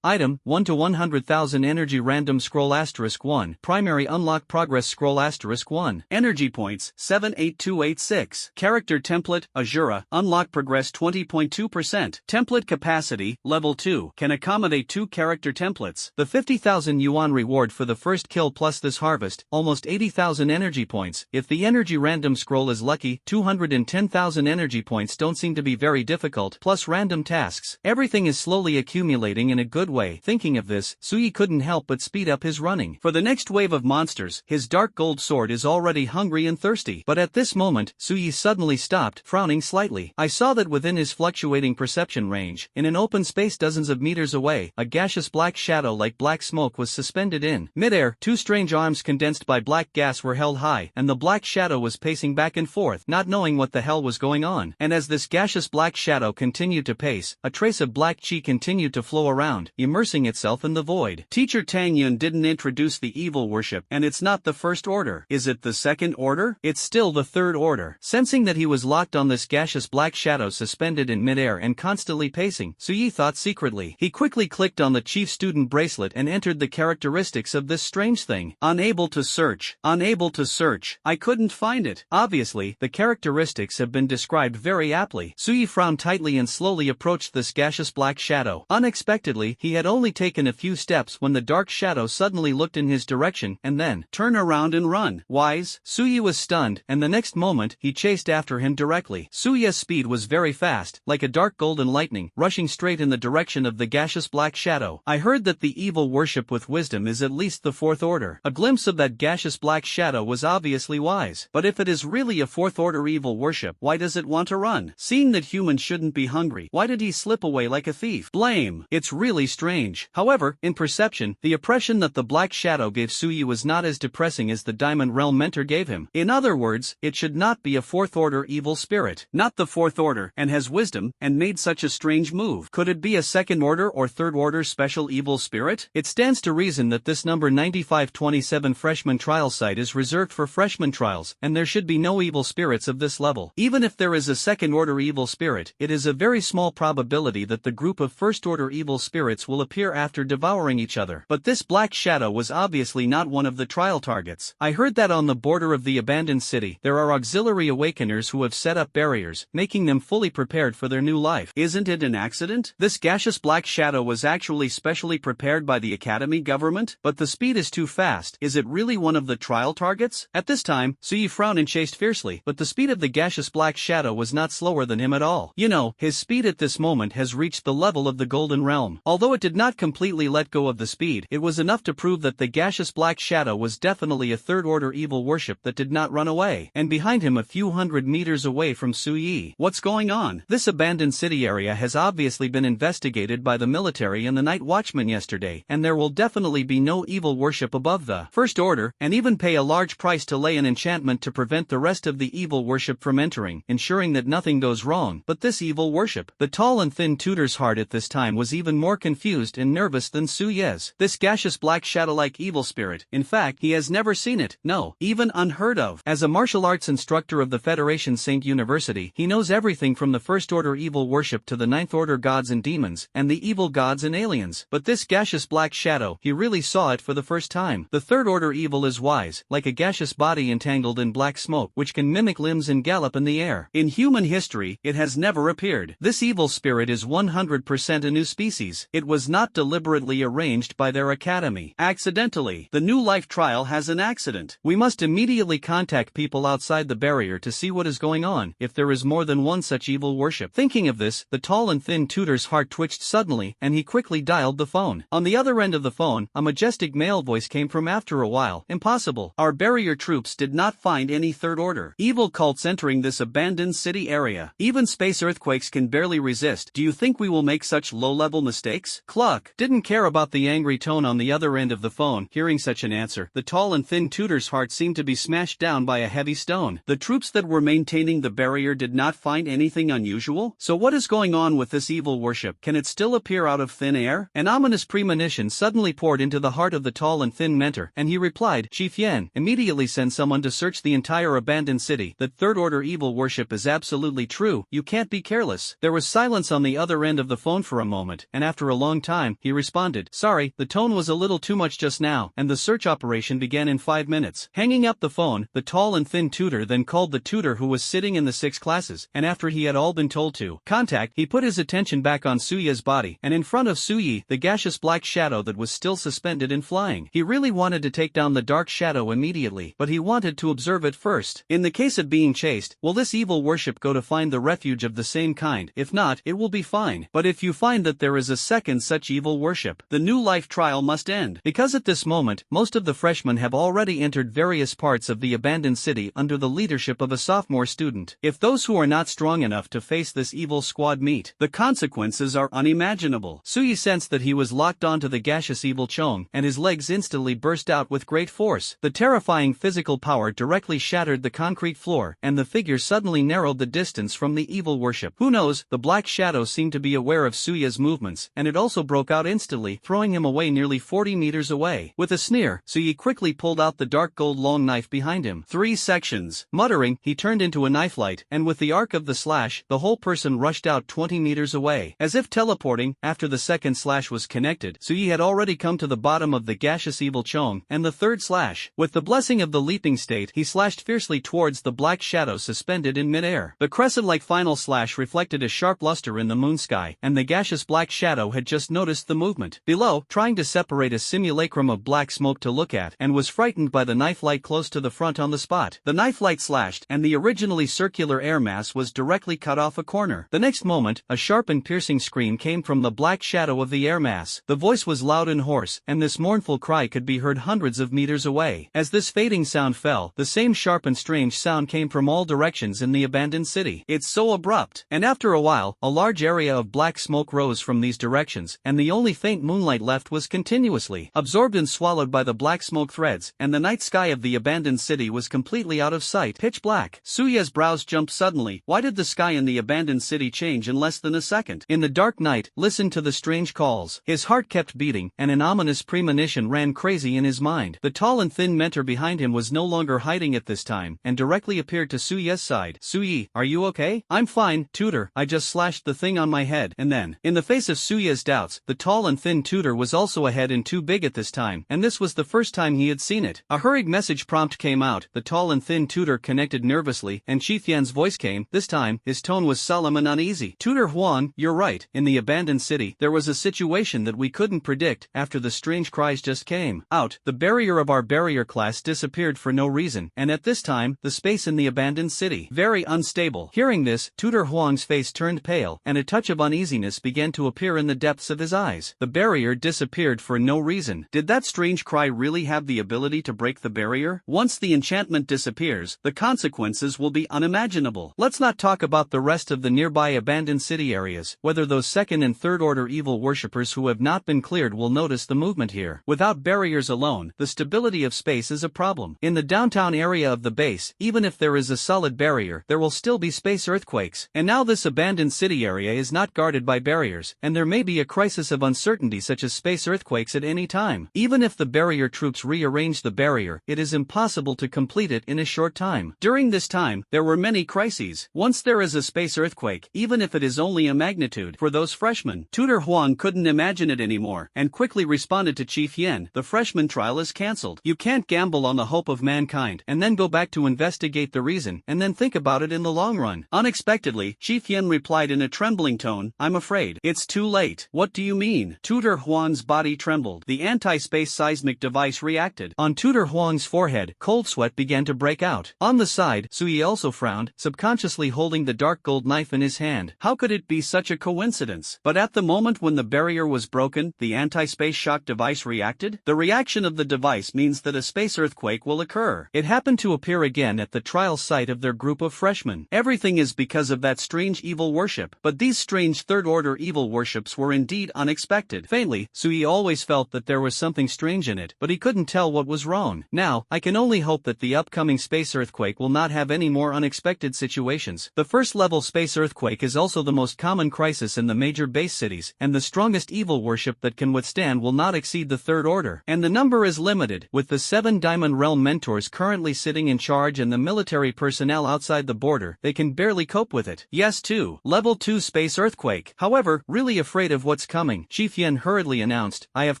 Item, 1 to 100,000 Energy Random Scroll *1. Primary Unlock Progress Scroll *1. Energy Points, 78286. Character Template, Ashura. Unlock Progress 20.2%. Template Capacity, Level 2. Can accommodate 2 character templates. The 50,000 yuan reward for the first kill plus this harvest, almost 80,000 energy points. If the energy random scroll is lucky, 210,000 energy points don't seem to be very difficult, plus random tasks. Everything is slowly accumulating in a good way. Thinking of this, Su Yi couldn't help but speed up his running. For the next wave of monsters, his dark gold sword is already hungry and thirsty. But at this moment, Su Yi suddenly stopped, frowning slightly. I saw that within his fluctuating perception range, in an open space dozens of meters away, a gaseous black shadow like black smoke was suspended in midair. 2 strange arms condensed by black gas were held high, and the black shadow was pacing back and forth, not knowing what what the hell was going on. And as this gaseous black shadow continued to pace, a trace of black chi continued to flow around, immersing itself in the void. Teacher Tang Yun didn't introduce the evil worship, and it's not the first order. Is it the second order? It's still the third order. Sensing that he was locked on this gaseous black shadow suspended in midair and constantly pacing, Suyi thought secretly. He quickly clicked on the chief student bracelet and entered the characteristics of this strange thing. Unable to search. Unable to search. I couldn't find it. Obviously, the characteristics have been described very aptly. Suyi frowned tightly and slowly approached this gaseous black shadow. Unexpectedly, he had only taken a few steps when the dark shadow suddenly looked in his direction and then, turn around and run. Wise? Suyi was stunned, and the next moment, he chased after him directly. Suyi's speed was very fast, like a dark golden lightning, rushing straight in the direction of the gaseous black shadow. I heard that the evil worship with wisdom is at least the fourth order. A glimpse of that gaseous black shadow was obviously wise. But if it is really a fourth order evil worship, why does it want to run? Seeing that humans shouldn't be hungry, why did he slip away like a thief? Blame. It's really strange. However, in perception, the impression that the black shadow gave Suyi was not as depressing as the Diamond Realm mentor gave him. In other words, it should not be a fourth order evil spirit. Not the fourth order, and has wisdom, and made such a strange move. Could it be a second order or third order special evil spirit? It stands to reason that this number 9527 freshman trial site is reserved for freshman trials, and there should be no evil spirits of this level. Even if there is a second order evil spirit, it is a very small probability that the group of first order evil spirits will appear after devouring each other. But this black shadow was obviously not one of the trial targets. I heard that on the border of the abandoned city, there are auxiliary awakeners who have set up barriers, making them fully prepared for their new life. Isn't it an accident? This gaseous black shadow was actually specially prepared by the academy government, but the speed is too fast. Is it really one of the trial targets? At this time, Suyi frowned and chased fiercely, but the speed of the gaseous black shadow was not slower than him at all. You know, his speed at this moment has reached the level of the Golden Realm. Although it did not completely let go of the speed, it was enough to prove that the gaseous black shadow was definitely a third order evil worship that did not run away. And behind him, a few hundred meters away from Suyi. What's going on? This abandoned city area has obviously been investigated by the military and the night watchman yesterday, and there will definitely be no evil worship above the first order, and even pay a large price to lay an enchantment to prevent the rest of the evil worship from entering, ensuring that nothing goes wrong. But this evil worship, the tall and thin tutor's heart at this time was even more confused and nervous than Suyi's. This gaseous black shadow-like evil spirit, in fact, he has never seen it, no, even unheard of. As a martial arts instructor of the Federation Saint University, he knows everything from the first order evil worship to the ninth order gods and demons, and the evil gods and aliens. But this gaseous black shadow, he really saw it for the first time. The third order evil is wise, like a gaseous body entangled in black smoke, which can mimic limbs and gallop in the air. In human history, it has never appeared. This evil spirit is 100% a new species. It was not deliberately arranged by their academy. Accidentally. The new life trial has an accident. We must immediately contact people outside the barrier to see what is going on, if there is more than one such evil worship. Thinking of this, the tall and thin tutor's heart twitched suddenly, and he quickly dialed the phone. On the other end of the phone, a majestic male voice came from after a while. Impossible. Our barrier troops did not find any third order evil cults entering this abandoned city area. Even space earthquakes can barely resist. Do you think we will make such low-level mistakes? Cluck didn't care about the angry tone on the other end of the phone. Hearing such an answer, the tall and thin tutor's heart seemed to be smashed down by a heavy stone. The troops that were maintaining the barrier did not find anything unusual? So what is going on with this evil worship? Can it still appear out of thin air? An ominous premonition suddenly poured into the heart of the tall and thin mentor, and he replied, Chief Yan, immediately send someone to search the entire abandoned city. That third order evil worship is absolutely true. You can't be careless. There was silence on the other end of the phone for a moment, and after a long time, he responded, sorry, the tone was a little too much just now, and the search operation began in 5 minutes. Hanging up the phone, the tall and thin tutor then called the tutor who was sitting in the 6 classes, and after he had all been told to contact, he put his attention back on Suyi's body, and in front of Suyi, the gaseous black shadow that was still suspended and flying. He really wanted to take down the dark shadow immediately, but he wanted to observe it first. In the case of being chased, will this evil worship go to find the refuge of the same kind? If not, it will be fine. But if you find that there is a second such evil worship, the new life trial must end. Because at this moment, most of the freshmen have already entered various parts of the abandoned city under the leadership of a sophomore student. If those who are not strong enough to face this evil squad meet, the consequences are unimaginable. Suyi sensed that he was locked onto the gaseous evil Chong, and his legs instantly burst out with great force. The terrifying physical power directly shattered the concrete floor, and the figure suddenly narrowed the distance from the evil worship. Who knows, the black shadow seemed to be aware of Suya's movements, and it also broke out instantly, throwing him away nearly 40 meters away. With a sneer, Suyi quickly pulled out the dark gold long knife behind him. 3 sections. Muttering, he turned into a knife light, and with the arc of the slash, the whole person rushed out 20 meters away. As if teleporting, after the second slash was connected, Suyi had already come to the bottom of the gaseous evil Chong, and the third slash. With the blessing of the leaping state, he slashed fiercely towards the black shadow suspended in midair. The crescent-like final slash reflected a sharp luster in the moon sky, and the gaseous black shadow had just noticed the movement below, trying to separate a simulacrum of black smoke to look at, and was frightened by the knife light close to the front on the spot. The knife light slashed, and the originally circular air mass was directly cut off a corner. The next moment, a sharp and piercing scream came from the black shadow of the air mass. The voice was loud and hoarse, and this mournful cry could be heard hundreds of meters away. As this fading sound fell, the same sharp and strange sound came from all directions in the abandoned city. It's so abrupt. And after a while, a large area of black smoke rose from these directions, and the only faint moonlight left was continuously absorbed and swallowed by the black smoke threads, and the night sky of the abandoned city was completely out of sight, pitch black. Suya's brows jumped suddenly. Why did the sky in the abandoned city change in less than a second? In the dark night, listened to the strange calls. His heart kept beating, and an ominous premonition ran crazy in his mind. The tall and thin mentor behind him was no longer hiding at this time, and directly appeared to Suya's side. Suyi, are you okay? I'm fine, tutor, I just slashed the thing on my head. And then, in the face of Suya's doubts, the tall and thin tutor was also ahead and too big at this time, and this was the first time he had seen it. A hurried message prompt came out. The tall and thin tutor connected nervously, and Chi Tian's voice came. This time, his tone was solemn and uneasy. Tutor Huang, you're right. In the abandoned city, there was a situation that we couldn't predict. After the strange cries just came out, the barrier of our barrier class disappeared for no reason, and at this time, the space in the abandoned city very unstable. Hearing this, Tutor Huang's face turned pale, and a touch of uneasiness began to appear in the depths of his eyes. The barrier disappeared for no reason. Did that strange cry really have the ability to break the barrier? Once the enchantment disappears, the consequences will be unimaginable. Let's not talk about the rest of the nearby abandoned city areas, whether those second and third order evil worshippers who have not been cleared will notice the movement here. Without barriers alone, the stability of space is a problem. In the downtown area of the base, even if there is a solid barrier, there will still be space earthquakes. And now this abandoned city area is not guarded by barriers, and there may be a crisis of uncertainty such as space earthquakes at any time. Even if the barrier troops rearrange the barrier, it is impossible to complete it in a short time. During this time, there were many crises. Once there is a space earthquake, even if it is only a magnitude, for those freshmen, Tutor Huang couldn't imagine it anymore, and quickly responded to Chief Yen. The freshman trial is cancelled. You can't gamble on the hope of mankind, and then go back to investigate the reason, and then think about it in the long run. Unexpectedly, Chief Yen replied in a trembling tone, I'm afraid. It's too late. What do you mean? Tutor Huang's body trembled. The anti-space seismic device reacted. On Tutor Huang's forehead, cold sweat began to break out. On the side, Suyi also frowned, subconsciously holding the dark gold knife in his hand. How could it be such a coincidence? But at the moment when the barrier was broken, the anti-space shock device reacted? The reaction of the device means that a space earthquake will occur. It happened to appear again at the trial site of their group of freshmen. Everything is because of that strange evil worship. But these strange third-order evil worships were indeed unexpected. Faintly, Suyi always felt that there was something strange in it, but he couldn't tell what was wrong. Now, I can only hope that the upcoming space earthquake will not have any more unexpected situations. The first-level space earthquake is also the most common crisis in the major base cities, and the strongest evil worship that can withstand will not exceed the third order. And the number is limited, with the 7 Diamond Realm mentors currently sitting in charge and the military personnel outside the border, they can barely cope with it. Yes, too. Level 2 space earthquake. However, really afraid of what's coming, Chief Yen hurriedly announced, I have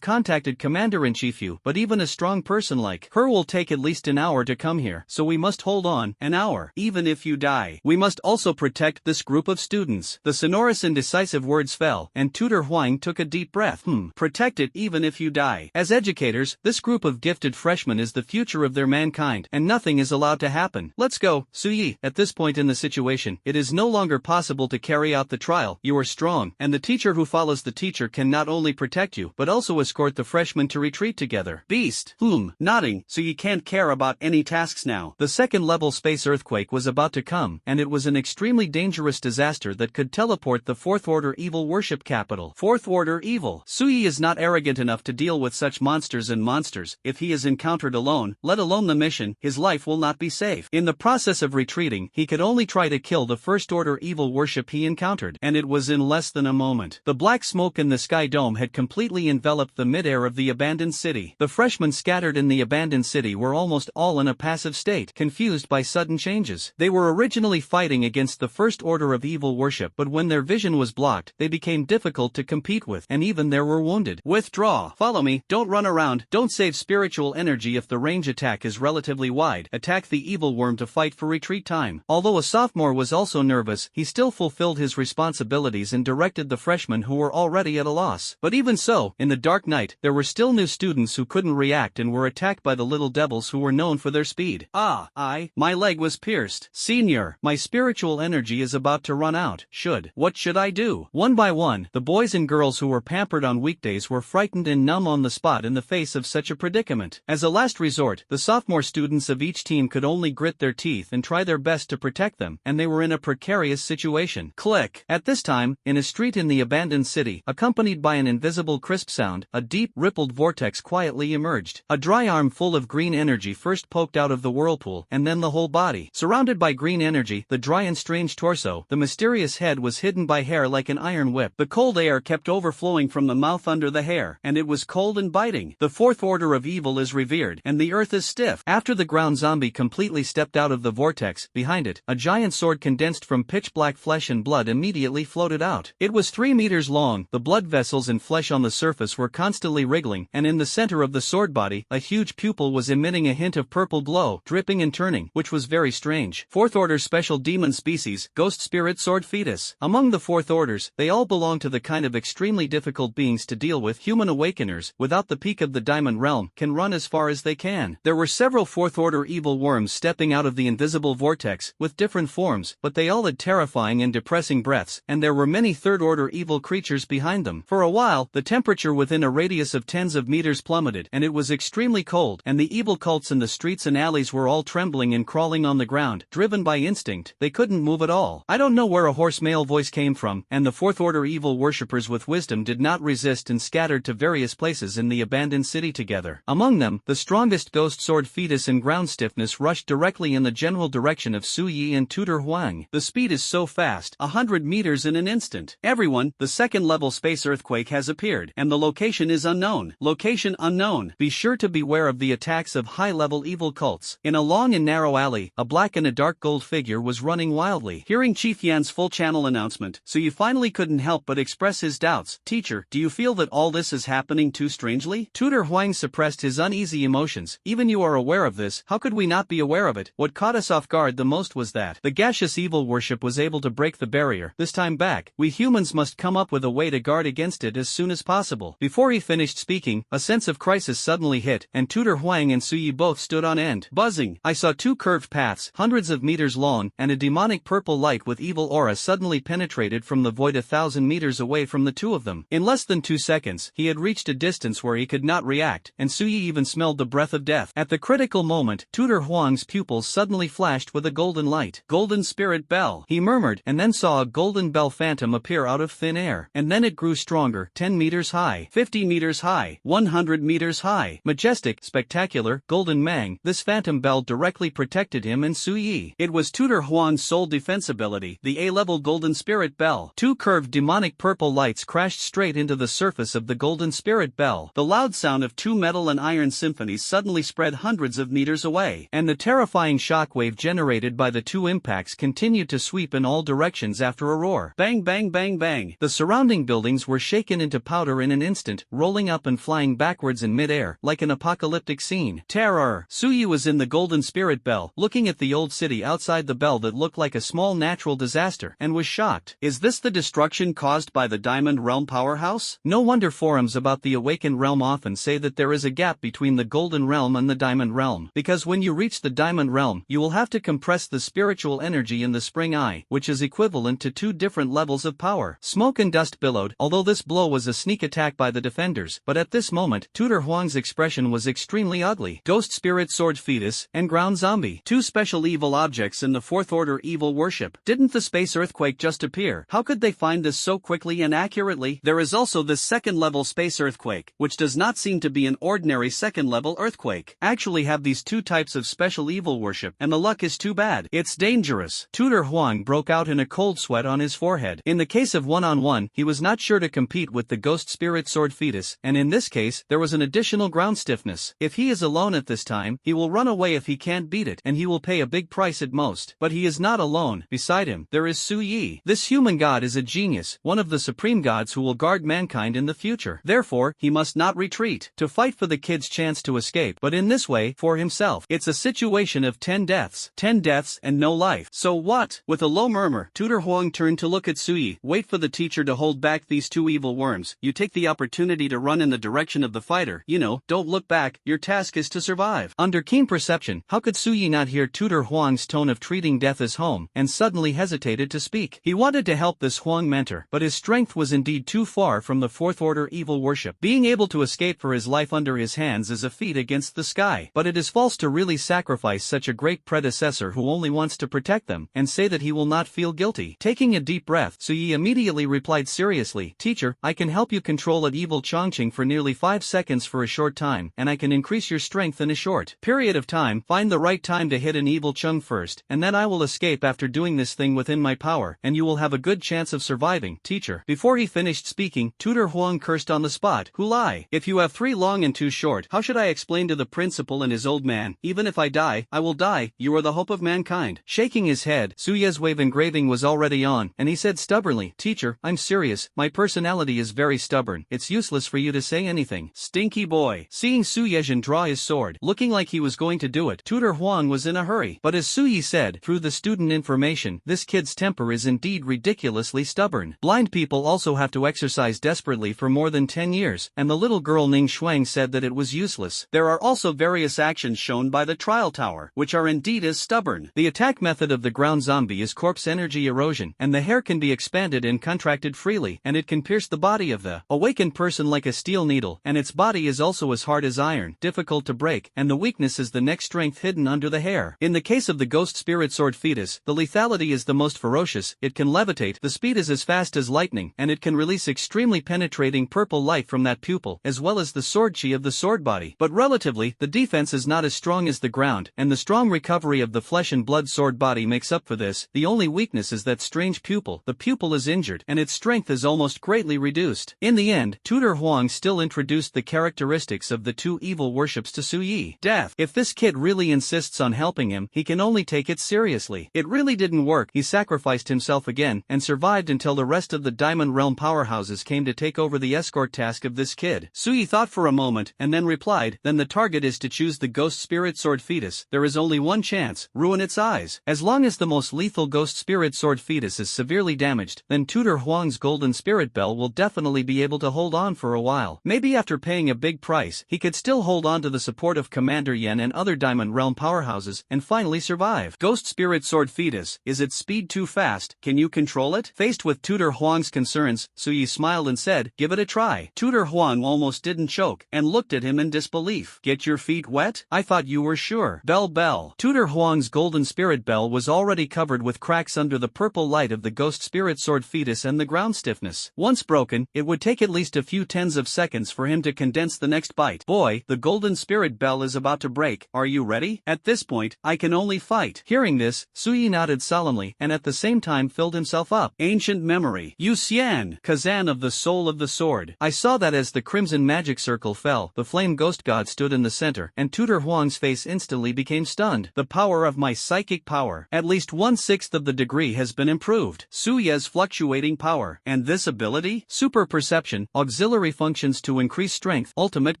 contacted Commander-in-Chief Yu, but even a strong person like her will take at least an hour to come here, so we must hold on. An hour. Even if you die. We must also protect this group of students. The sonorous and decisive words fell, and Tutor Huang took a deep breath. Protect it even if you die. As educators, this group of gifted freshmen is the future of their mankind, and nothing is allowed to happen. Let's go, Suyi. At this point in the situation, it is no longer possible to carry out the trial. You are strong, and the teacher who follows the teacher can not only protect you, but also escort the freshmen to retreat together. Beast. Nodding, so you can't care about any tasks now. The second-level space earthquake was about to come, and it was an extremely dangerous disaster that could teleport the fourth-order evil worship capital. Fourth-order evil. Suyi is not arrogant enough to deal with such monsters and monsters. If he is encountered alone, let alone the mission, his life will not be safe. In the process process of retreating, he could only try to kill the First Order evil worship he encountered, and it was in less than a moment. The black smoke in the sky dome had completely enveloped the midair of the abandoned city. The freshmen scattered in the abandoned city were almost all in a passive state, confused by sudden changes. They were originally fighting against the First Order of evil worship, but when their vision was blocked, they became difficult to compete with, and even there were wounded. Withdraw. Follow me. Don't run around. Don't save spiritual energy if the range attack is relatively wide. Attack the evil worm to fight for retreat time. Although a sophomore was also nervous, he still fulfilled his responsibilities and directed the freshmen who were already at a loss. But even so, in the dark night, there were still new students who couldn't react and were attacked by the little devils who were known for their speed. My leg was pierced. Senior, my spiritual energy is about to run out. What should I do? One by one, the boys and girls who were pampered on weekdays were frightened and numb on the spot in the face of such a predicament. As a last resort, the sophomore students of each team could only grit their teeth and try their best to protect them, and they were in a precarious situation. Click. At this time, in a street in the abandoned city, accompanied by an invisible crisp sound, a deep, rippled vortex quietly emerged. A dry arm full of green energy first poked out of the whirlpool, and then the whole body. Surrounded by green energy, the dry and strange torso, the mysterious head was hidden by hair like an iron whip. The cold air kept overflowing from the mouth under the hair, and it was cold and biting. The Fourth Order of evil is revered, and the earth is stiff. After the ground zombie completely stepped out of the vortex, behind it, a giant sword condensed from pitch-black flesh and blood immediately floated out. It was 3 meters long, the blood vessels and flesh on the surface were constantly wriggling, and in the center of the sword body, a huge pupil was emitting a hint of purple glow, dripping and turning, which was very strange. Fourth Order Special Demon Species, Ghost Spirit Sword Fetus. Among the Fourth Orders, they all belong to the kind of extremely difficult beings to deal with. Human awakeners, without the peak of the Diamond Realm, can run as far as they can. There were several Fourth Order evil worms stepping out of the invisible vortex, with different forms, but they all had terrifying and depressing breaths, and there were many Third Order evil creatures behind them. For a while, the temperature within a radius of tens of meters plummeted, and it was extremely cold, and the evil cults in the streets and alleys were all trembling and crawling on the ground, driven by instinct. They couldn't move at all. I don't know where a hoarse male voice came from, and the Fourth Order evil worshippers with wisdom did not resist and scattered to various places in the abandoned city together. Among them, the strongest Ghost Sword Fetus and Ground Stiffness rushed directly in the general direction of Su Yi and Tutor Huang. The speed is so fast, 100 meters in an instant. Everyone, the second-level space earthquake has appeared, and the location is unknown. Location unknown. Be sure to beware of the attacks of high-level evil cults. In a long and narrow alley, a black and a dark gold figure was running wildly. Hearing Chief Yan's full-channel announcement, Su Yi finally couldn't help but express his doubts. Teacher, do you feel that all this is happening too strangely? Tutor Huang suppressed his uneasy emotions. Even you are aware of this, how could we not be aware of it? What caught us off guard the most was that the gaseous evil worship was able to break the barrier. This time back, we humans must come up with a way to guard against it as soon as possible. Before he finished speaking, a sense of crisis suddenly hit, and Tutor Huang and Su Yi both stood on end. Buzzing. I saw two curved paths, hundreds of meters long, and a demonic purple light with evil aura suddenly penetrated from the void 1,000 meters away from the two of them. In less than 2 seconds, he had reached a distance where he could not react, and Su Yi even smelled the breath of death. At the critical moment, Tutor Huang's pupils suddenly flashed with a golden light. Golden Spirit Bell, he murmured, and then saw a golden bell phantom appear out of thin air. And then it grew stronger, 10 meters high, 50 meters high, 100 meters high. Majestic, spectacular, golden mang, this phantom bell directly protected him and Su Yi. It was Tutor Huang's sole defense ability, the A-level Golden Spirit Bell. Two curved demonic purple lights crashed straight into the surface of the Golden Spirit Bell. The loud sound of two metal and iron symphonies suddenly spread hundreds of meters away, and the terrifying shockwave generated by the two impacts continued to sweep in all directions after a roar. Bang bang bang bang. The surrounding buildings were shaken into powder in an instant, rolling up and flying backwards in mid-air, like an apocalyptic scene. Terror! Su Yi was in the Golden Spirit Bell, looking at the old city outside the bell that looked like a small natural disaster, and was shocked. Is this the destruction caused by the Diamond Realm powerhouse? No wonder forums about the Awakened Realm often say that there is a gap between the Golden Realm and the Diamond Realm, because when you reach the Diamond Realm, you will have to compress the spiritual energy in the Spring Eye, which is equivalent to 2 different levels of power. Smoke and dust billowed, although this blow was a sneak attack by the defenders, but at this moment, Tutor Huang's expression was extremely ugly. Ghost Spirit Sword Fetus and Ground Zombie. Two special evil objects in the Fourth Order evil worship. Didn't the space earthquake just appear? How could they find this so quickly and accurately? There is also this second-level space earthquake, which does not seem to be an ordinary second-level earthquake. Actually have these two types of special evil worship, and the luck is too bad. It's dangerous. Tutor Huang broke out in a cold sweat on his forehead. In the case of one-on-one, he was not sure to compete with the ghost spirit sword fetus, and in this case, there was an additional ground stiffness. If he is alone at this time, he will run away if he can't beat it, and he will pay a big price at most. But he is not alone. Beside him, there is Su Yi. This human god is a genius, one of the supreme gods who will guard mankind in the future. Therefore, he must not retreat to fight for the kid's chance to escape, but in this way, for himself. It's a situation of 10 deaths. 10 deaths and no life. So what? With a low murmur, Tutor Huang turned to look at Su Yi. Wait for the teacher to hold back these two evil worms. You take the opportunity to run in the direction of the fighter. You know, don't look back. Your task is to survive. Under keen perception, how could Su Yi not hear Tutor Huang's tone of treating death as home, and suddenly hesitated to speak? He wanted to help this Huang mentor, but his strength was indeed too far from the fourth order evil worship. Being able to escape for his life under his hands is a feat against the sky, but it is false to really sacrifice such a great predecessor who only wants to protect them, and say that he will not feel guilty. Taking a deep breath, Su Yi immediately replied seriously, Teacher, I can help you control an evil Chongqing for nearly 5 seconds for a short time, and I can increase your strength in a short period of time. Find the right time to hit an evil Chung first, and then I will escape after doing this thing within my power, and you will have a good chance of surviving, teacher. Before he finished speaking, Tutor Huang cursed on the spot. Who lie? If you have 3 long and 2 short, how should I explain to the principal and his old man? Even if I die, I will die. You are the hope of mankind. Shaking his head, Su Ye's wave engraving was already on, and he said stubbornly, Teacher, I'm serious. My personality is very stubborn. It's useless for you to say anything. Stinky boy. Seeing Su Yezhen draw his sword, looking like he was going to do it, Tutor Huang was in a hurry. But as Su Yi said, through the student information, this kid's temper is indeed ridiculously stubborn. Blind people also have to exercise desperately for more than 10 years, and the little girl Ning Shuang said that it was useless. There are also various actions shown by the trial tower, which are indeed as stubborn. The attack method of the ground zombie is corpse energy erosion, and the hair can be expanded and contracted freely, and it can pierce the body of the awakened person like a steel needle, and its body is also as hard as iron, difficult to break, and the weakness is the neck strength hidden under the hair. In the case of the ghost spirit sword fetus, the lethality is the most ferocious. It can levitate, the speed is as fast as lightning, and it can release extremely penetrating purple light from that pupil, as well as the sword chi of the sword body. But relatively, the defense is not as strong as the ground, and the strong recovery of the flesh and blood sword body makes up for this. The only weakness is that strange pupil. The pupil is injured, and its strength is almost greatly reduced. In the end, Tutor Huang still introduced the characteristics of the 2 evil worships to Su Yi. Death. If this kid really insists on helping him, he can only take it seriously. It really didn't work. He sacrificed himself again, and survived until the rest of the Diamond Realm powerhouses came to take over the escort task of this kid. Su Yi thought for a moment, and then replied, then the target is to choose the ghost spirit sword fetus. There is only one chance, ruin its eyes. As long as the most lethal ghost spirit sword fetus is severely damaged, then Tutor Huang's golden spirit bell will definitely be able to hold on for a while. Maybe after paying a big price, he could still hold on to the support of Commander Yen and other Diamond Realm powerhouses, and finally survive. Ghost spirit sword fetus, is its speed too fast? Can you control it? Faced with Tutor Huang's concerns, Su Yi smiled and said, give it a try. Tutor Huang almost didn't choke, and looked at him in disbelief. Get your feet wet? I thought you were sure. Bell. Tutor Huang's golden spirit bell was already covered with cracks under the purple light of the ghost spirit sword fetus and the ground stiffness. Once broken, it would take at least a few tens of seconds for him to condense the next bite. Boy, the golden spirit bell is about to break. Are you ready? At this point, I can only fight. Hearing this, Su Yi nodded solemnly, and at the same time filled himself up. Ancient memory. Yu Xian, Kazan of the soul of the sword. I saw that as the crimson magic circle fell, the flame ghost god stood in the center, and Tutor Huang's face instantly became stunned. The power of my psychic power. At least 1/6 of the degree has been improved. Su Ye's fluctuating power. And this ability? Super perception, auxiliary functions to increase strength, ultimate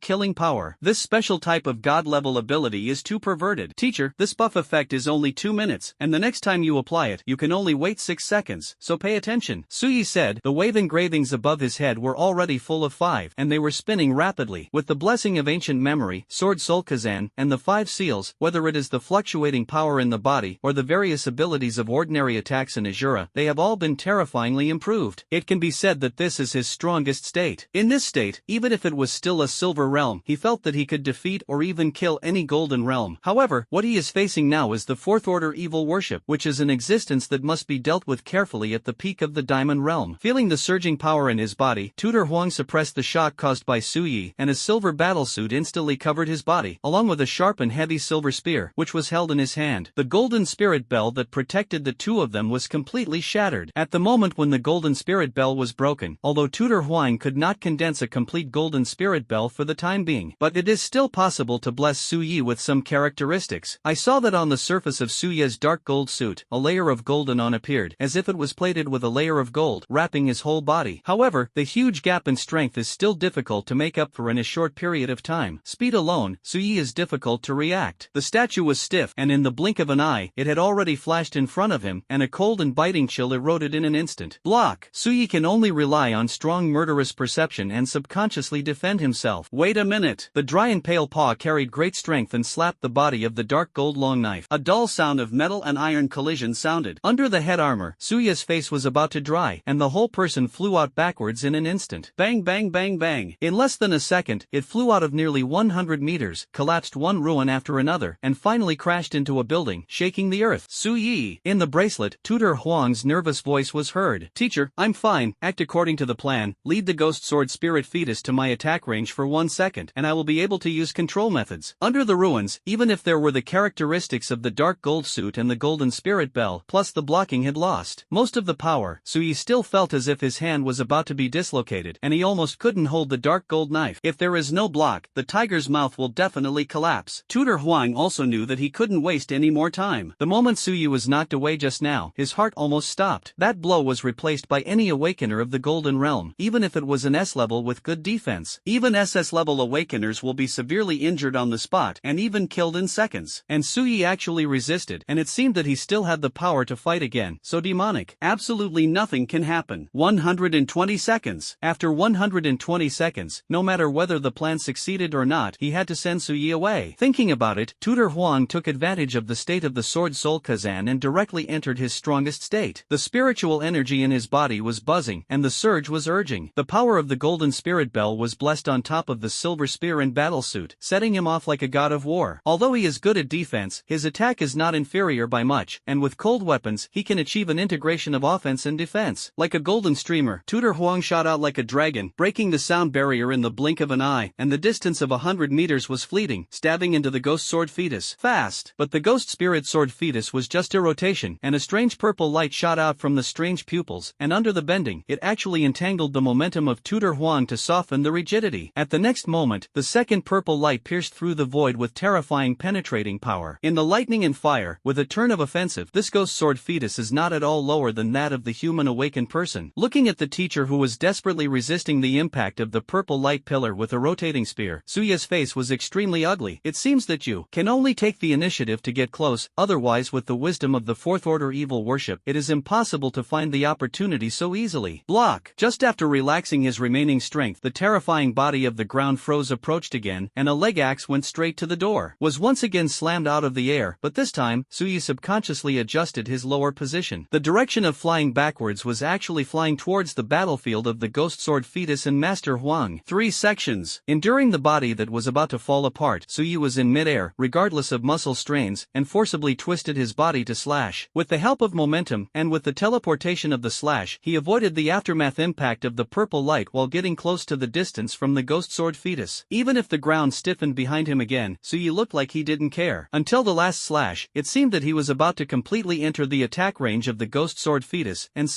killing power. This special type of god-level ability is too perverted. Teacher, this buff effect is only 2 minutes, and the next time you apply it, you can only wait 6 seconds, so pay attention. Su Yi said. The wave engravings above his head were already full of 5, and they were spinning rapidly. With the blessing of ancient memory, Sword Soul Kazan, and the 5 seals, whether it is the fluctuating power in the body, or the various abilities of ordinary attacks in Ashura, they have all been terrifyingly improved. It can be said that this is his strongest state. In this state, even if it was still a silver realm, he felt that he could defeat or even kill any golden realm. However, what he is facing now is the fourth order evil worship, which is an existence that must be dealt with carefully at the peak of the Diamond Realm. Feeling the surging power in his body, Tutor Huang suppressed the shock caused by Su Yi, and his silver battlesuit instantly covered his body, along with a sharp and heavy silver spear, which was held in in his hand. The golden spirit bell that protected the two of them was completely shattered. At the moment when the golden spirit bell was broken, although Tutor Huang could not condense a complete golden spirit bell for the time being, but it is still possible to bless Su Yi with some characteristics. I saw that on the surface of Su Yi's dark gold suit, a layer of golden on appeared, as if it was plated with a layer of gold, wrapping his whole body. However, the huge gap in strength is still difficult to make up for in a short period of time. Speed alone, Su Yi is difficult to react. The statue was stiff, and in the blink of an eye, it had already flashed in front of him, and a cold and biting chill eroded in an instant. Block! Su Yi can only rely on strong murderous perception and subconsciously defend himself. Wait a minute! The dry and pale paw carried great strength and slapped the body of the dark gold long knife. A dull sound of metal and iron collision sounded. Under the head armor, Su Yi's face was about to dry, and the whole person flew out backwards in an instant. Bang bang bang bang! In less than a second, it flew out of nearly 100 meters, collapsed one ruin after another, and finally crashed into a building, shaking the earth. Su Yi! In the bracelet, Tutor Huang's nervous voice was heard. Teacher, I'm fine. Act according to the plan. Lead the ghost sword spirit fetus to my attack range for 1 second, and I will be able to use control methods. Under the ruins, even if there were the characteristics of the dark gold suit and the golden spirit bell, plus the blocking had lost most of the power, Su Yi still felt as if his hand was about to be dislocated, and he almost couldn't hold the dark gold knife. If there is no block, the tiger's mouth will definitely collapse. Tutor Huang also knew that he couldn't waste any more time. The moment Su Yi was knocked away just now, his heart almost stopped. That blow was replaced by any awakener of the golden realm, even if it was an S level with good defense. Even SS level awakeners will be severely injured on the spot and even killed in seconds. And Su Yi actually resisted, and it seemed that he still had the power to fight again. So demonic. Absolutely nothing can happen. 120 seconds. After 120 seconds, no matter whether the plan succeeded or not, he had to send Su Yi away. Thinking about it, Tutor Huang took advantage of the state of the sword soul Kazan and directly entered his strongest state. The spiritual energy in his body was buzzing, and the surge was urging. The power of the golden spirit bell was blessed on top of the silver spear and battlesuit, setting him off like a god of war. Although he is good at defense, his attack is not inferior by much, and with cold weapons, he can achieve an integration of offense and defense. Like a golden streamer, Tutor Huang shot out like a dragon, breaking the sound barrier in the blink of an eye, and the distance of 100 meters was fleeting, stabbing into the ghost sword fetus. Fast! But the ghost spirit sword fetus was just a rotation, and a strange purple light shot out from the strange pupils, and under the bending, it actually entangled the momentum of Tutor Huang to soften the rigidity. At the next moment, the second purple light pierced through the void with terrifying penetrating power. In the lightning and fire, with a turn of offensive, this ghost sword fetus is not at all lower than that of the human awakened person. Looking at the teacher who was desperately resisting the impact of the purple light pillar with a rotating spear, Su Yi's face was extremely ugly. It seems that you can only take the initiative to get close, otherwise with the wisdom of the fourth order evil worship, it is impossible to find the opportunity so easily. Block! Just after relaxing his remaining strength, the terrifying body of the ground froze approached again, and a leg axe went straight to the door. Was once again slammed out of the air, but this time, Su Yi subconsciously adjusted his lower position. The direction of flying backwards was actually flying towards the battlefield of the ghost sword fetus and Master Huang. 3 sections. Enduring the body that was about to fall apart, Su Yi was in midair, regardless of muscle strains, and forcibly twisted his body to slash. With the help of momentum, and with the teleportation of the slash, he avoided the aftermath impact of the purple light while getting close to the distance from the ghost sword fetus. Even if the ground stiffened behind him again, Su Yi looked like he didn't care. Until the last slash, it seemed that he was about to completely enter the attack range of the ghost sword fetus, and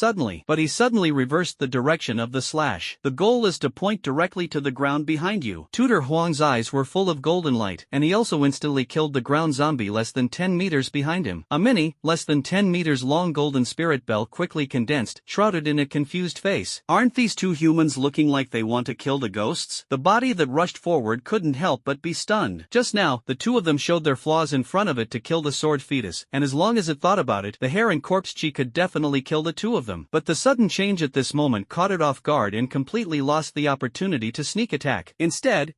he suddenly reversed the direction of the slash. The goal is to point directly to the ground behind you. Tutor Huang's eyes were full of golden light, and he also instantly killed the ground zombie less than 10 meters behind him. A mini, less than 10 meters long golden spirit bell quickly condensed, shrouded in a confused face. Aren't these two humans looking like they want to kill the ghosts? The body that rushed forward couldn't help but be stunned. Just now, the two of them showed their flaws in front of it to kill the sword fetus, and as long as it thought about it, the hair and corpse cheek could definitely kill the two of them. But the sudden change at this moment caught it off guard and completely lost the opportunity to sneak attack. Instead,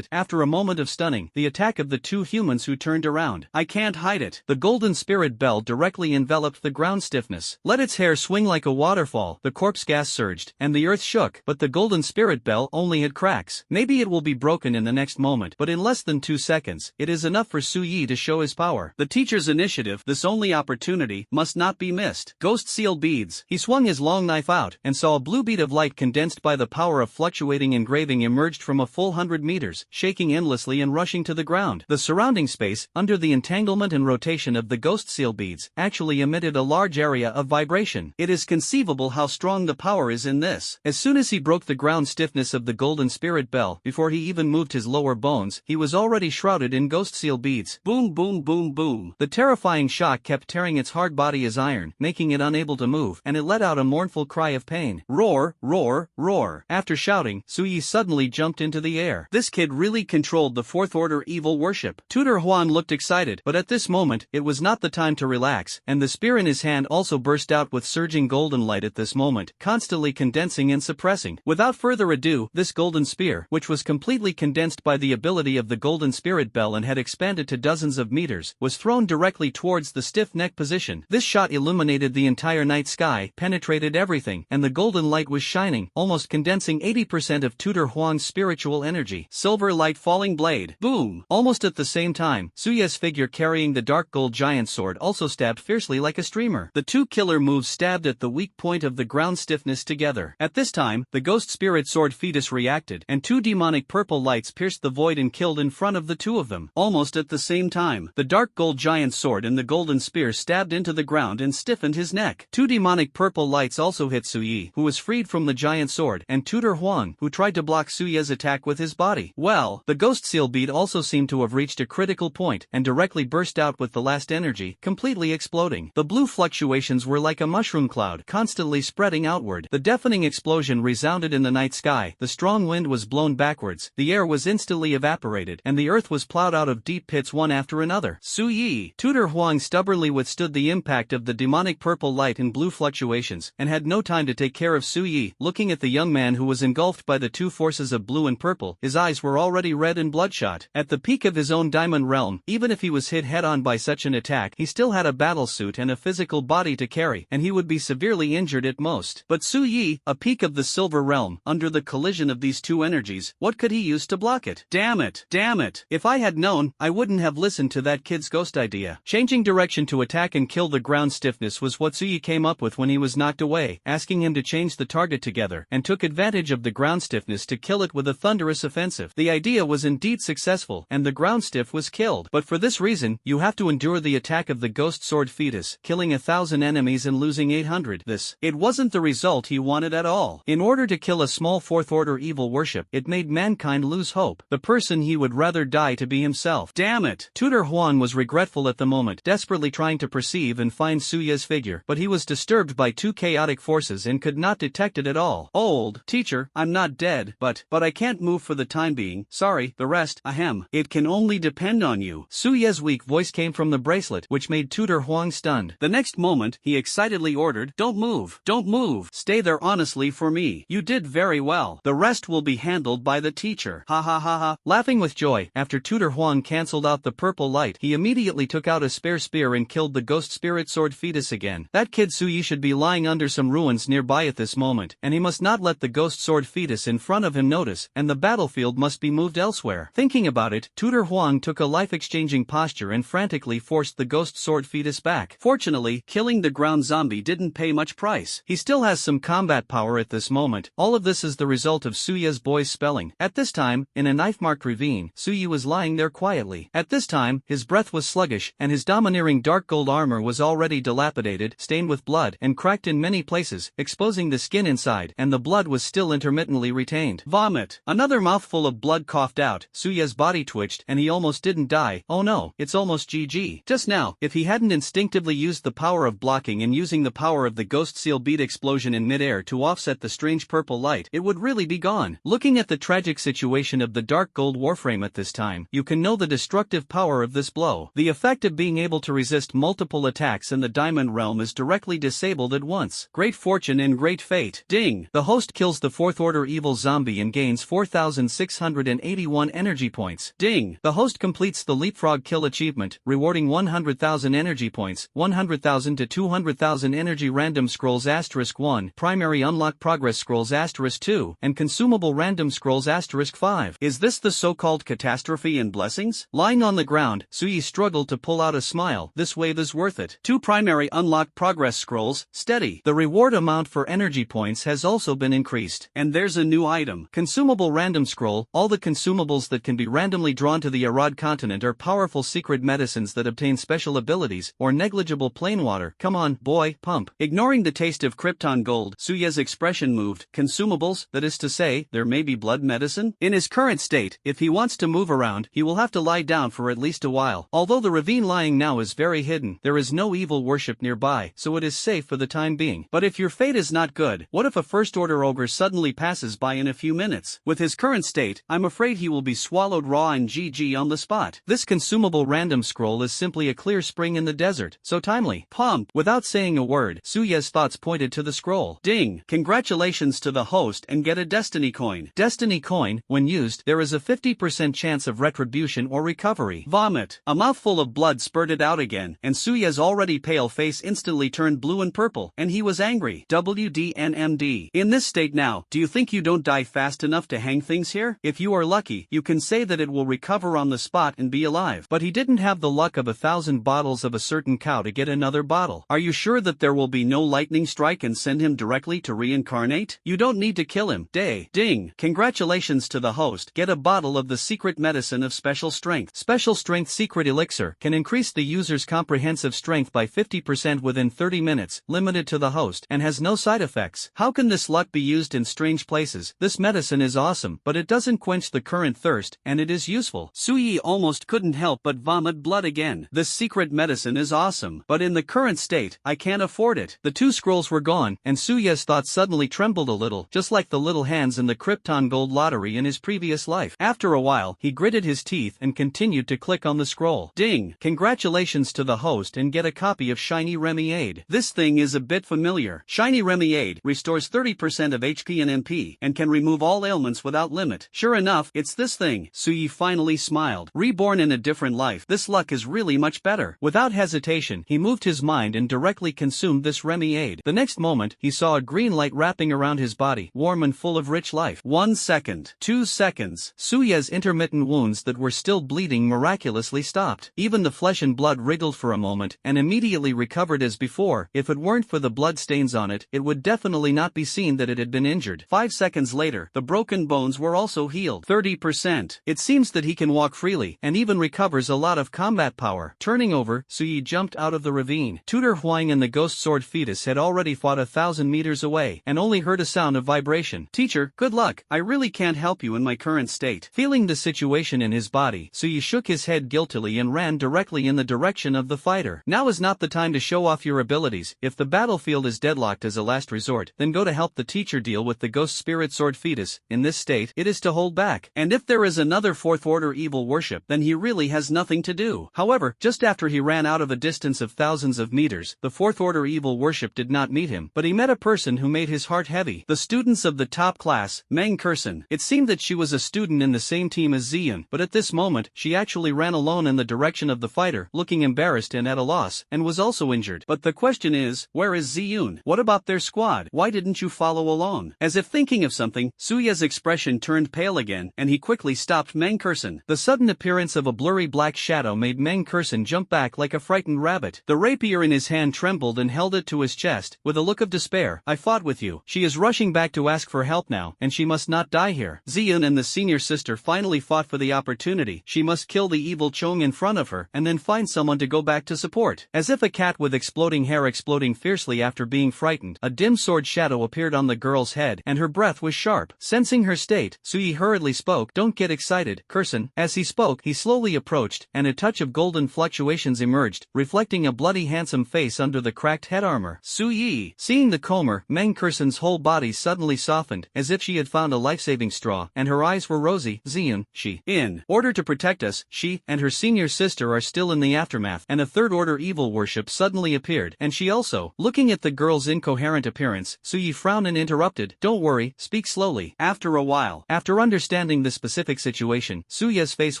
after a moment of stunning, the attack of the two humans who turned around. I can't hide it. The golden spirit bell directly enveloped the ground stiffness. Let its hair swing like a waterfall. The corpse gas surged, and the earth shook, but the golden spirit bell only had cracks. Maybe it will be broken in the next moment, but in less than 2 seconds, it is enough for Su Yi to show his power. The teacher's initiative, this only opportunity, must not be missed. Ghost sealed beads. He swung his long knife out, and saw a blue bead of light condensed by the power of fluctuating engraving emerged from a full 100 meters, shaking endlessly and rushing to the ground. The surrounding space, under the intense entanglement and rotation of the ghost seal beads actually emitted a large area of vibration. It is conceivable how strong the power is in this. As soon as he broke the ground stiffness of the golden spirit bell, before he even moved his lower bones, he was already shrouded in ghost seal beads. Boom boom boom boom. The terrifying shock kept tearing its hard body as iron, making it unable to move, and it let out a mournful cry of pain. Roar, roar, roar. After shouting, Suyi suddenly jumped into the air. This kid really controlled the fourth order evil worship. Tutor Huan looked excited, but at this moment, it was not the time to relax, and the spear in his hand also burst out with surging golden light at this moment, constantly condensing and suppressing. Without further ado, this golden spear, which was completely condensed by the ability of the golden spirit bell and had expanded to dozens of meters, was thrown directly towards the stiff neck position. This shot illuminated the entire night sky, penetrated everything, and the golden light was shining, almost condensing 80% of Tutor Huang's spiritual energy. Silver light falling blade. Boom! Almost at the same time, Suya's figure carrying the dark gold giant sword also stabbed fiercely like a streamer. The two killer moves stabbed at the weak point of the ground stiffness together. At this time, the ghost spirit sword fetus reacted, and two demonic purple lights pierced the void and killed in front of the two of them. Almost at the same time, the dark gold giant sword and the golden spear stabbed into the ground and stiffened his neck. Two demonic purple lights also hit Suyi, who was freed from the giant sword, and Tutor Huang, who tried to block Suya's attack with his body. Well, the ghost seal bead also seemed to have reached a critical point and directly burst out with the last energy, completely exploding. The blue fluctuations were like a mushroom cloud, constantly spreading outward. The deafening explosion resounded in the night sky, the strong wind was blown backwards, the air was instantly evaporated, and the earth was plowed out of deep pits one after another. Suyi! Tutor Huang stubbornly withstood the impact of the demonic purple light and blue fluctuations, and had no time to take care of Suyi. Looking at the young man who was engulfed by the two forces of blue and purple, his eyes were already red and bloodshot. At the peak of his own diamond realm, even if he was hit head-on by such an attack, he still had a battle suit and a physical body to carry, and he would be severely injured at most. But Suyi, a peak of the silver realm, under the collision of these two energies, what could he use to block it? Damn it! Damn it! If I had known, I wouldn't have listened to that kid's ghost idea. Changing direction to attack and kill the ground stiffness was what Suyi came up with when he was knocked away, asking him to change the target together, and took advantage of the ground stiffness to kill it with a thunderous offensive. The idea was indeed successful, and the ground stiff was killed. But for this reason, you have to endure the attack of the ghost sword fetus, killing 1,000 enemies and losing 800. It wasn't the result he wanted at all. In order to kill a small fourth order evil worship, it made mankind lose hope. The person he would rather die to be himself. Damn it! Tutor Huan was regretful at the moment, desperately trying to perceive and find Suya's figure, but he was disturbed by two chaotic forces and could not detect it at all. Old teacher, I'm not dead, but I can't move for the time being. Sorry, the rest, ahem. It can only depend on you. Suya's weak voice came from the bracelet, which made Tutor Huang stunned. The next moment, he excitedly ordered, "Don't move, don't move, stay there honestly for me. You did very well. The rest will be handled by the teacher." Ha ha ha ha. Laughing with joy, after Tutor Huang cancelled out the purple light, he immediately took out a spare spear and killed the ghost spirit sword fetus again. That kid Suyi should be lying under some ruins nearby at this moment, and he must not let the ghost sword fetus in front of him notice, and the battlefield must be moved elsewhere. Thinking about it, Tutor Huang took a life-exchanging posture and frantically forced the ghost sword fetus back. Fortunately, killing the ground zombie didn't pay much price. He still has some combat power at this moment. All of this is the result of Suya's boy's spelling. At this time, in a knife-marked ravine, Suyi was lying there quietly. At this time, his breath was sluggish, and his domineering dark gold armor was already dilapidated, stained with blood, and cracked in many places, exposing the skin inside, and the blood was still intermittently retained. Vomit! Another mouthful of blood coughed out, Suya's body twitched, and he almost didn't die. Oh no, it's almost GG. Just now, if he hadn't instinctively used the power of blocking and using the power of the ghost seal bead explosion in midair to offset the strange purple light, it would really be gone. Looking at the tragic situation of the dark gold warframe at this time, you can know the destructive power of this blow. The effect of being able to resist multiple attacks in the diamond realm is directly disabled at once. Great fortune and great fate. Ding! The host kills the fourth order evil zombie and gains 4,681 energy points. Ding! The host completes the leapfrog kill achievement, rewarding 100,000 energy points, 100,000 to 200,000 energy random scrolls *1, primary unlock progress scrolls *2, and consumable random scrolls *5. Is this the so-called catastrophe and blessings? Lying on the ground, Suyi struggled to pull out a smile. This wave is worth it. 2 primary unlock progress scrolls, steady. The reward amount for energy points has also been increased. And there's a new item. Consumable random scroll. All the consumables that can be randomly drawn to the Arad continent are powerful secret secret medicines that obtain special abilities, or negligible plain water. Come on, boy, pump. Ignoring the taste of Krypton gold, Suya's expression moved. Consumables, that is to say, there may be blood medicine? In his current state, if he wants to move around, he will have to lie down for at least a while. Although the ravine lying now is very hidden, there is no evil worship nearby, so it is safe for the time being. But if your fate is not good, what if a first-order ogre suddenly passes by in a few minutes? With his current state, I'm afraid he will be swallowed raw and GG on the spot. This consumable random scroll is simply a clear spring in the desert, so timely. Pump. Without saying a word, Suya's thoughts pointed to the scroll. Ding! Congratulations to the host and get a destiny coin. Destiny coin, when used, there is a 50% chance of retribution or recovery. Vomit. A mouthful of blood spurted out again, and Suya's already pale face instantly turned blue and purple, and he was angry. WDNMD. In this state now, do you think you don't die fast enough to hang things here? If you are lucky, you can say that it will recover on the spot and be alive. But he didn't have the luck of 1,000 bottles of a certain cow to get another bottle. Are you sure that there will be no lightning strike and send him directly to reincarnate? You don't need to kill him. Ding. Congratulations to the host. Get a bottle of the secret medicine of special strength. Special strength secret elixir can increase the user's comprehensive strength by 50% within 30 minutes, limited to the host, and has no side effects. How can this luck be used in strange places? This medicine is awesome, but it doesn't quench the current thirst, and it is useful. Suyi almost couldn't help but vomit blood again. This secret medicine is awesome, but in the current state, I can't afford it. The two scrolls were gone, and Suya's thoughts suddenly trembled a little, just like the little hands in the Krypton Gold lottery in his previous life. After a while, he gritted his teeth and continued to click on the scroll. Ding! Congratulations to the host and get a copy of Shiny Remy-Aid. This thing is a bit familiar. Shiny Remy-Aid restores 30% of HP and MP, and can remove all ailments without limit. Sure enough, it's this thing. Suyi finally smiled. Reborn in a different life, this luck is really much better. Without hesitation, he moved his mind and directly consumed this Remy-Aid. The next moment, he saw a green light wrapping around his body, warm and full of rich life. 1 second. 2 seconds. Suya's intermittent wounds that were still bleeding miraculously stopped. Even the flesh and blood wriggled for a moment, and immediately recovered as before. If it weren't for the blood stains on it, it would definitely not be seen that it had been injured. 5 seconds later, the broken bones were also healed. 30%. It seems that he can walk freely, and even recovers a lot of combat power. Turning over, Suyi jumped out of the ravine. Tutor Huang and the ghost sword fetus had already fought 1,000 meters away, and only heard a sound of vibration. Teacher, good luck. I really can't help you in my current state. Feeling the situation in his body, Suyi shook his head guiltily and ran directly in the direction of the fighter. Now is not the time to show off your abilities. If the battlefield is deadlocked as a last resort, then go to help the teacher deal with the ghost spirit sword fetus. In this state, it is to hold back. And if there is another fourth order evil worship, then he really has nothing to do. However, just after he ran out of a distance of thousands of meters, the fourth order evil worship did not meet him, but he met a person who made his heart heavy. The students of the top class, Meng Kurson. It seemed that she was a student in the same team as Ziyun, but at this moment, she actually ran alone in the direction of the fighter, looking embarrassed and at a loss, and was also injured. But the question is, where is Ziyun? What about their squad? Why didn't you follow along? As if thinking of something, Suya's expression turned pale again, and he quickly stopped Meng Kurson. The sudden appearance of a blurry black shadow made Meng Kurson jump back like a frightened rabbit. The rapier in his hand trembled and held it to his chest, with a look of despair. I fought with you. She is rushing back to ask for help now, and she must not die here. Ziyun and the senior sister finally fought for the opportunity. She must kill the evil Chong in front of her, and then find someone to go back to support. As if a cat with exploding hair exploding fiercely after being frightened, a dim sword shadow appeared on the girl's head, and her breath was sharp. Sensing her state, Suyi hurriedly spoke, "Don't get excited, Kurson." As he spoke, he slowly approached, and a touch of golden fluctuations emerged, reflecting a bloody handsome face under the cracked head armor. Suyi! Seeing the comber, Meng Kurson's whole body suddenly softened, as if she had found a life-saving straw, and her eyes were rosy. Ziyun, in order to protect us, she and her senior sister are still in the aftermath, and a third-order evil worship suddenly appeared, and she also. Looking at the girl's incoherent appearance, Suyi frowned and interrupted, "Don't worry, speak slowly." After a while, after understanding the specific situation, Suya's face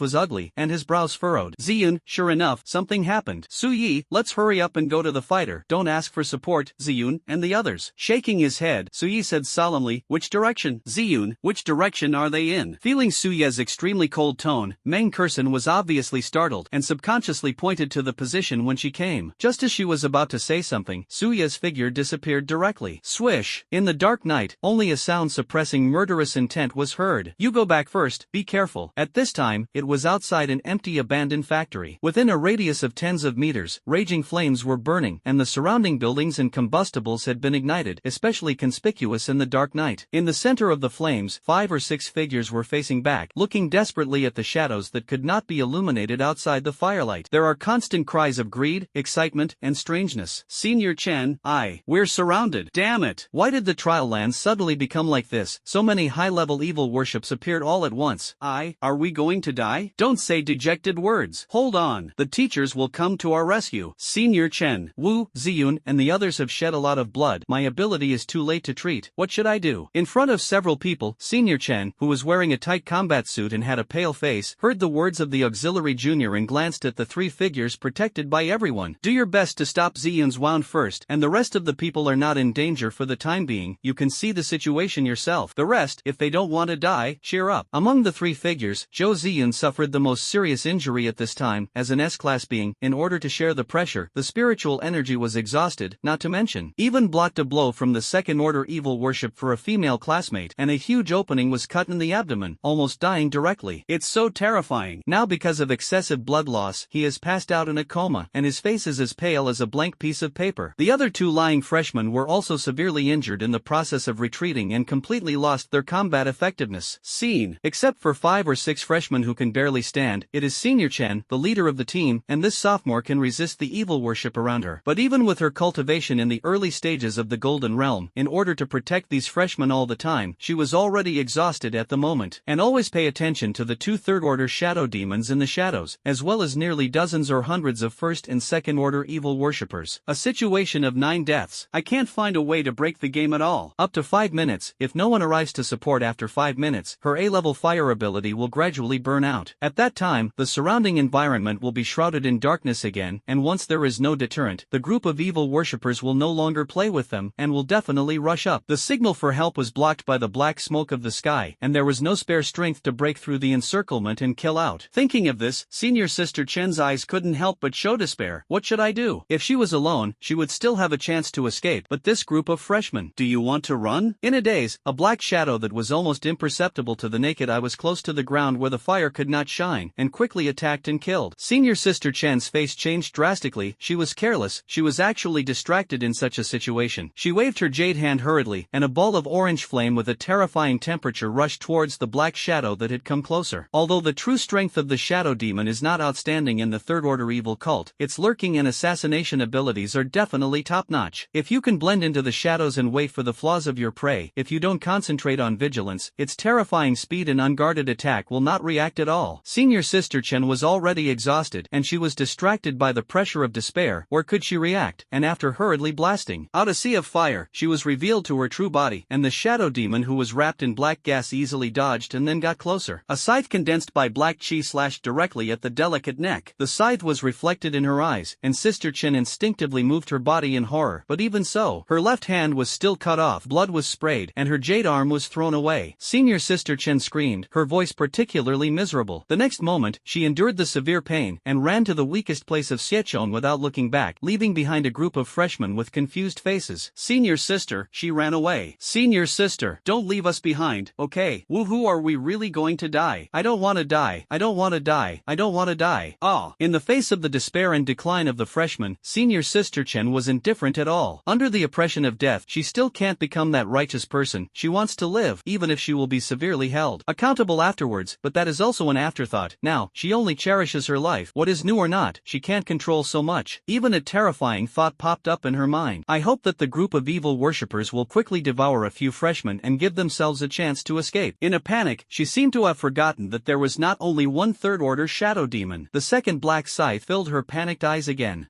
was ugly, and his brows furrowed. Ziyun, sure enough, something happened. Suyi, let's hurry up and go to the fighter. Don't ask for support, Ziyun, and the others. Shaking his head, Suyi said solemnly, "Which direction? Ziyun, which direction are they in?" Feeling Suya's extremely cold tone, Meng Kurson was obviously startled, and subconsciously pointed to the position when she came. Just as she was about to say something, Suya's figure disappeared directly. Swish! In the dark night, only a sound suppressing murderous intent was heard. "You go back first, be careful." At this time, it was outside an empty abandoned abandoned factory. Within a radius of tens of meters, raging flames were burning, and the surrounding buildings and combustibles had been ignited, especially conspicuous in the dark night. In the center of the flames, 5 or 6 figures were facing back, looking desperately at the shadows that could not be illuminated outside the firelight. There are constant cries of greed, excitement, and strangeness. Senior Chen, we're surrounded. Damn it! Why did the trial land suddenly become like this? So many high-level evil worships appeared all at once. Are we going to die? Don't say dejected words. Hold on. The teachers will come to our rescue. Senior Chen, Wu, Ziyun, and the others have shed a lot of blood. My ability is too late to treat. What should I do? In front of several people, Senior Chen, who was wearing a tight combat suit and had a pale face, heard the words of the auxiliary junior and glanced at the 3 figures protected by everyone. Do your best to stop Ziyun's wound first, and the rest of the people are not in danger for the time being. You can see the situation yourself. The rest, if they don't want to die, cheer up. Among the 3 figures, Zhou Ziyun suffered the most serious injury at this time. As an S-class being, in order to share the pressure, the spiritual energy was exhausted, not to mention, even blocked a blow from the second-order evil worship for a female classmate, and a huge opening was cut in the abdomen, almost dying directly. It's so terrifying. Now because of excessive blood loss, he has passed out in a coma, and his face is as pale as a blank piece of paper. The other 2 lying freshmen were also severely injured in the process of retreating and completely lost their combat effectiveness. Scene. Except for 5 or 6 freshmen who can barely stand, it is Senior Chen, the leader of the team, and this sophomore can resist the evil worship around her. But even with her cultivation in the early stages of the Golden Realm, in order to protect these freshmen all the time, she was already exhausted at the moment. And always pay attention to the 2 third-order shadow demons in the shadows, as well as nearly dozens or hundreds of first and second-order evil worshippers. A situation of 9 deaths. I can't find a way to break the game at all. Up to 5 minutes, if no one arrives to support after 5 minutes, her A-level fire ability will gradually burn out. At that time, the surrounding environment will be shrouded in darkness again, and once there is no deterrent, the group of evil worshippers will no longer play with them, and will definitely rush up. The signal for help was blocked by the black smoke of the sky, and there was no spare strength to break through the encirclement and kill out. Thinking of this, Senior Sister Chen's eyes couldn't help but show despair. What should I do? If she was alone, she would still have a chance to escape, but this group of freshmen. Do you want to run? In a daze, a black shadow that was almost imperceptible to the naked eye was close to the ground where the fire could not shine, and quickly attacked and killed. Senior Sister Chen's face changed drastically. She was careless. She was actually distracted in such a situation. She waved her jade hand hurriedly, and a ball of orange flame with a terrifying temperature rushed towards the black shadow that had come closer. Although the true strength of the shadow demon is not outstanding in the third-order evil cult, its lurking and assassination abilities are definitely top-notch. If you can blend into the shadows and wait for the flaws of your prey, if you don't concentrate on vigilance, its terrifying speed and unguarded attack will not react at all. Senior Sister Chen was already exhausted, and she was distracted by the pressure of despair. Where could she react? And after hurriedly blasting out a sea of fire, she was revealed to her true body, and the shadow demon who was wrapped in black gas easily dodged and then got closer. A scythe condensed by black chi slashed directly at the delicate neck. The scythe was reflected in her eyes, and Sister Chen instinctively moved her body in horror, but even so, her left hand was still cut off, blood was sprayed, and her jade arm was thrown away. Senior Sister Chen screamed, her voice particularly miserable. The next moment, she endured the severe pain, and ran to the weakest place of Xiechong without looking back, leaving behind a group of freshmen with confused faces. Senior Sister, she ran away. Senior Sister, don't leave us behind, okay? Woohoo, are we really going to die? I don't want to die. I don't want to die. I don't want to die. In the face of the despair and decline of the freshmen, Senior Sister Chen was indifferent at all. Under the oppression of death, she still can't become that righteous person. She wants to live, even if she will be severely held accountable afterwards, but that is also an afterthought. Now, she only cherishes her life. What is new or not, she can't control so much. Even a terrifying thought popped up in her mind. I hope that the group of evil worshippers will quickly devour a few freshmen and give themselves a chance to escape. In a panic, she seemed to have forgotten that there was not only one third-order shadow demon. The second black scythe filled her panicked eyes again.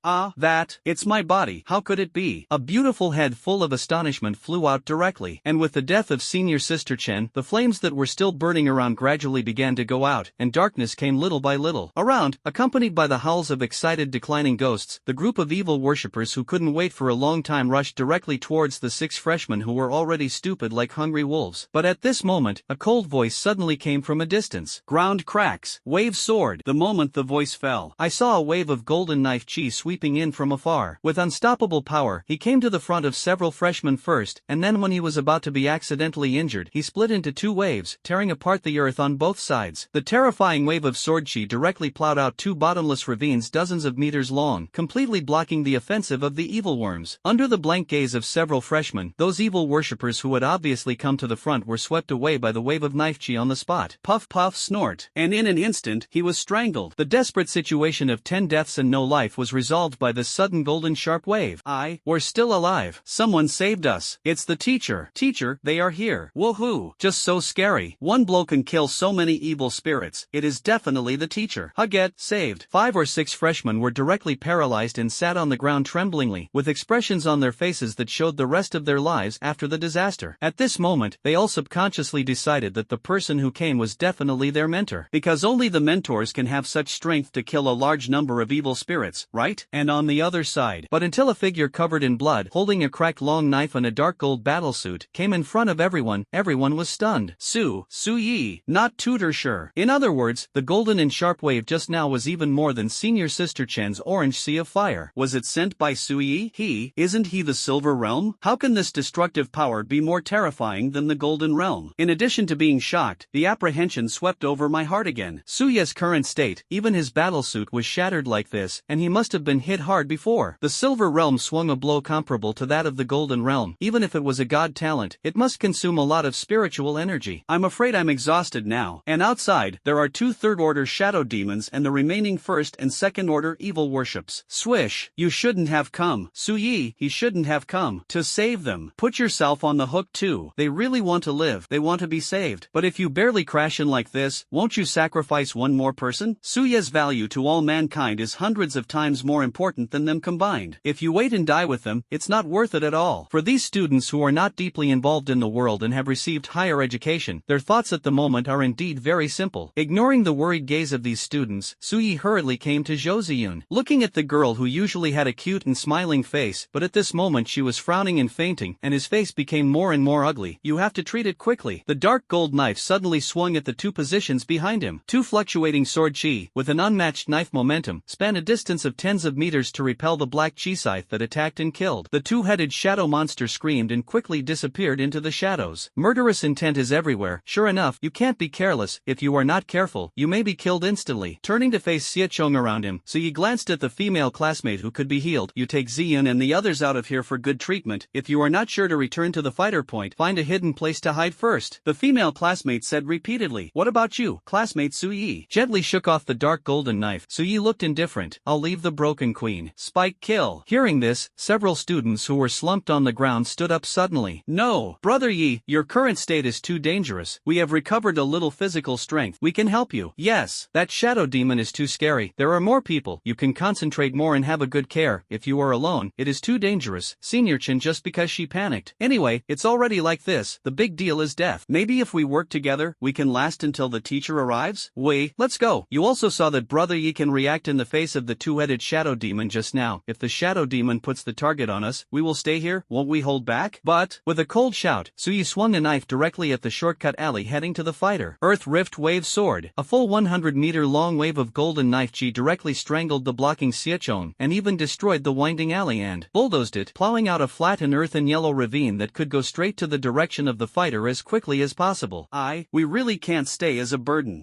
It's my body. How could it be? A beautiful head full of astonishment flew out directly, and with the death of Senior Sister Chen, the flames that were still burning around gradually began to go out, and darkness came little by little. Around, accompanied by the howls of excited declining ghosts, the group of evil worshippers who couldn't wait for a long time rushed directly towards the 6 freshmen who were already stupid like hungry wolves. But at this moment, a cold voice suddenly came from a distance. Ground cracks. Wave soared. The moment the voice fell, I saw a wave of golden knife chi sweeping in from afar. With unstoppable power, he came to the front of several freshmen first, and then when he was about to be accidentally injured, he split into 2 waves, tearing apart the earth on both sides. The terrifying wave of sword chi directly plowed out two bottomless ravines dozens of meters long, completely blocking the offensive of the evil worms. Under the blank gaze of several freshmen, those evil worshippers who had obviously come to the front were swept away by the wave of knife chi on the spot. Puff puff snort. And in an instant, he was strangled. The desperate situation of 10 deaths and no life was resolved by this sudden golden sharp wave. We're still alive. Someone saved us. It's the teacher. Teacher, they are here. Woohoo. Just so scary. One blow can kill so many evil spirits. It is definitely the teacher. Hugget, saved. 5 or 6 freshmen were directly paralyzed and sat on the ground tremblingly, with expressions on their faces that showed the rest of their lives after the disaster. At this moment, they all subconsciously decided that the person who came was definitely their mentor, because only the mentors can have such strength to kill a large number of evil spirits, right? And on the other side, but until a figure covered in blood, holding a cracked long knife and a dark gold battlesuit, came in front of everyone, everyone was stunned. Su Yi, not tutor sure. In other words, the golden and sharp wave just now was even more than Senior Sister Chen's orange sea of fire. Was it sent by Su Yi? Isn't he the Silver Realm? How can this destructive power be more terrifying than the Golden Realm? In addition to being shocked, the apprehension swept over my heart again. Su Yi's current state, even his battlesuit was shattered like this, and he must have been hit hard before. The Silver Realm swung a blow comparable to that of the Golden Realm. Even if it was a god talent, it must consume a lot of spiritual energy. I'm afraid I'm exhausted now. And outside, there are 2 third-order shadow demons and the remaining first and second-order evil worships. Swish, you shouldn't have come. Su Yi, he shouldn't have come. To save them. Put yourself on the hook too. They really want to live. They want to be saved. But if you barely crash in like this, won't you sacrifice one more person? Su Yi's value to all mankind is hundreds of times more important than them combined. If you wait and die with them, it's not worth it at all. For these students who are not deeply involved in the world and have received higher education, their thoughts at the moment are indeed very simple. Ignoring the worried gaze of these students, Su Yi hurriedly came to Zhou Ziyun. Looking at the girl who usually had a cute and smiling face, but at this moment she was frowning and fainting, and his face became more and more ugly. You have to treat it quickly. The dark gold knife suddenly swung at the 2 positions behind him. 2 fluctuating sword chi, with an unmatched knife momentum, span a distance of tens of meters to repel the black chi scythe that attacked and killed. The 2-headed shadow monster screamed and quickly disappeared into the shadows. Murderous intent is everywhere. Sure enough, you can't be careless. If you are not careful, you may be killed instantly. Turning to face Xiechong around him, Su Yi glanced at the female classmate who could be healed. You take Ziyun and the others out of here for good treatment. If you are not sure to return to the fighter point, find a hidden place to hide first. The female classmate said repeatedly. What about you, classmate? Su Yi gently shook off the dark golden knife. Su Yi looked indifferent. I'll leave the broken queen. Spike kill. Hearing this, several students who were slumped on the ground stood up suddenly. No, Brother Yi, your current state is too dangerous. We have recovered a little physical strength. We can help you. Yes, that shadow demon is too scary. There are more people. You can concentrate more and have a good care. If you are alone, it is too dangerous. Senior Chen just because she panicked. Anyway, it's already like this. The big deal is death. Maybe if we work together, we can last until the teacher arrives? Wait, let's go. You also saw that Brother Yi can react in the face of the 2-headed shadow demon just now. If the shadow demon puts the target on us, we will stay here. Won't we hold back? But, with a cold shout, Su Yi swung a knife directly at the shortcut alley heading to the fighter. Earth Rift Wave Sword. A full 100-meter long wave of golden knife chi directly strangled the blocking Xiechong and even destroyed the winding alley and bulldozed it, plowing out a flat and earth and yellow ravine that could go straight to the direction of the fighter as quickly as possible. We really can't stay as a burden.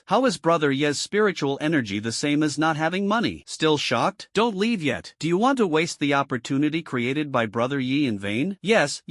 How is Brother Ye's spiritual energy the same as not having money? Still shocked? Don't leave yet. Do you want to waste the opportunity created by Brother Yi in vain? Yes,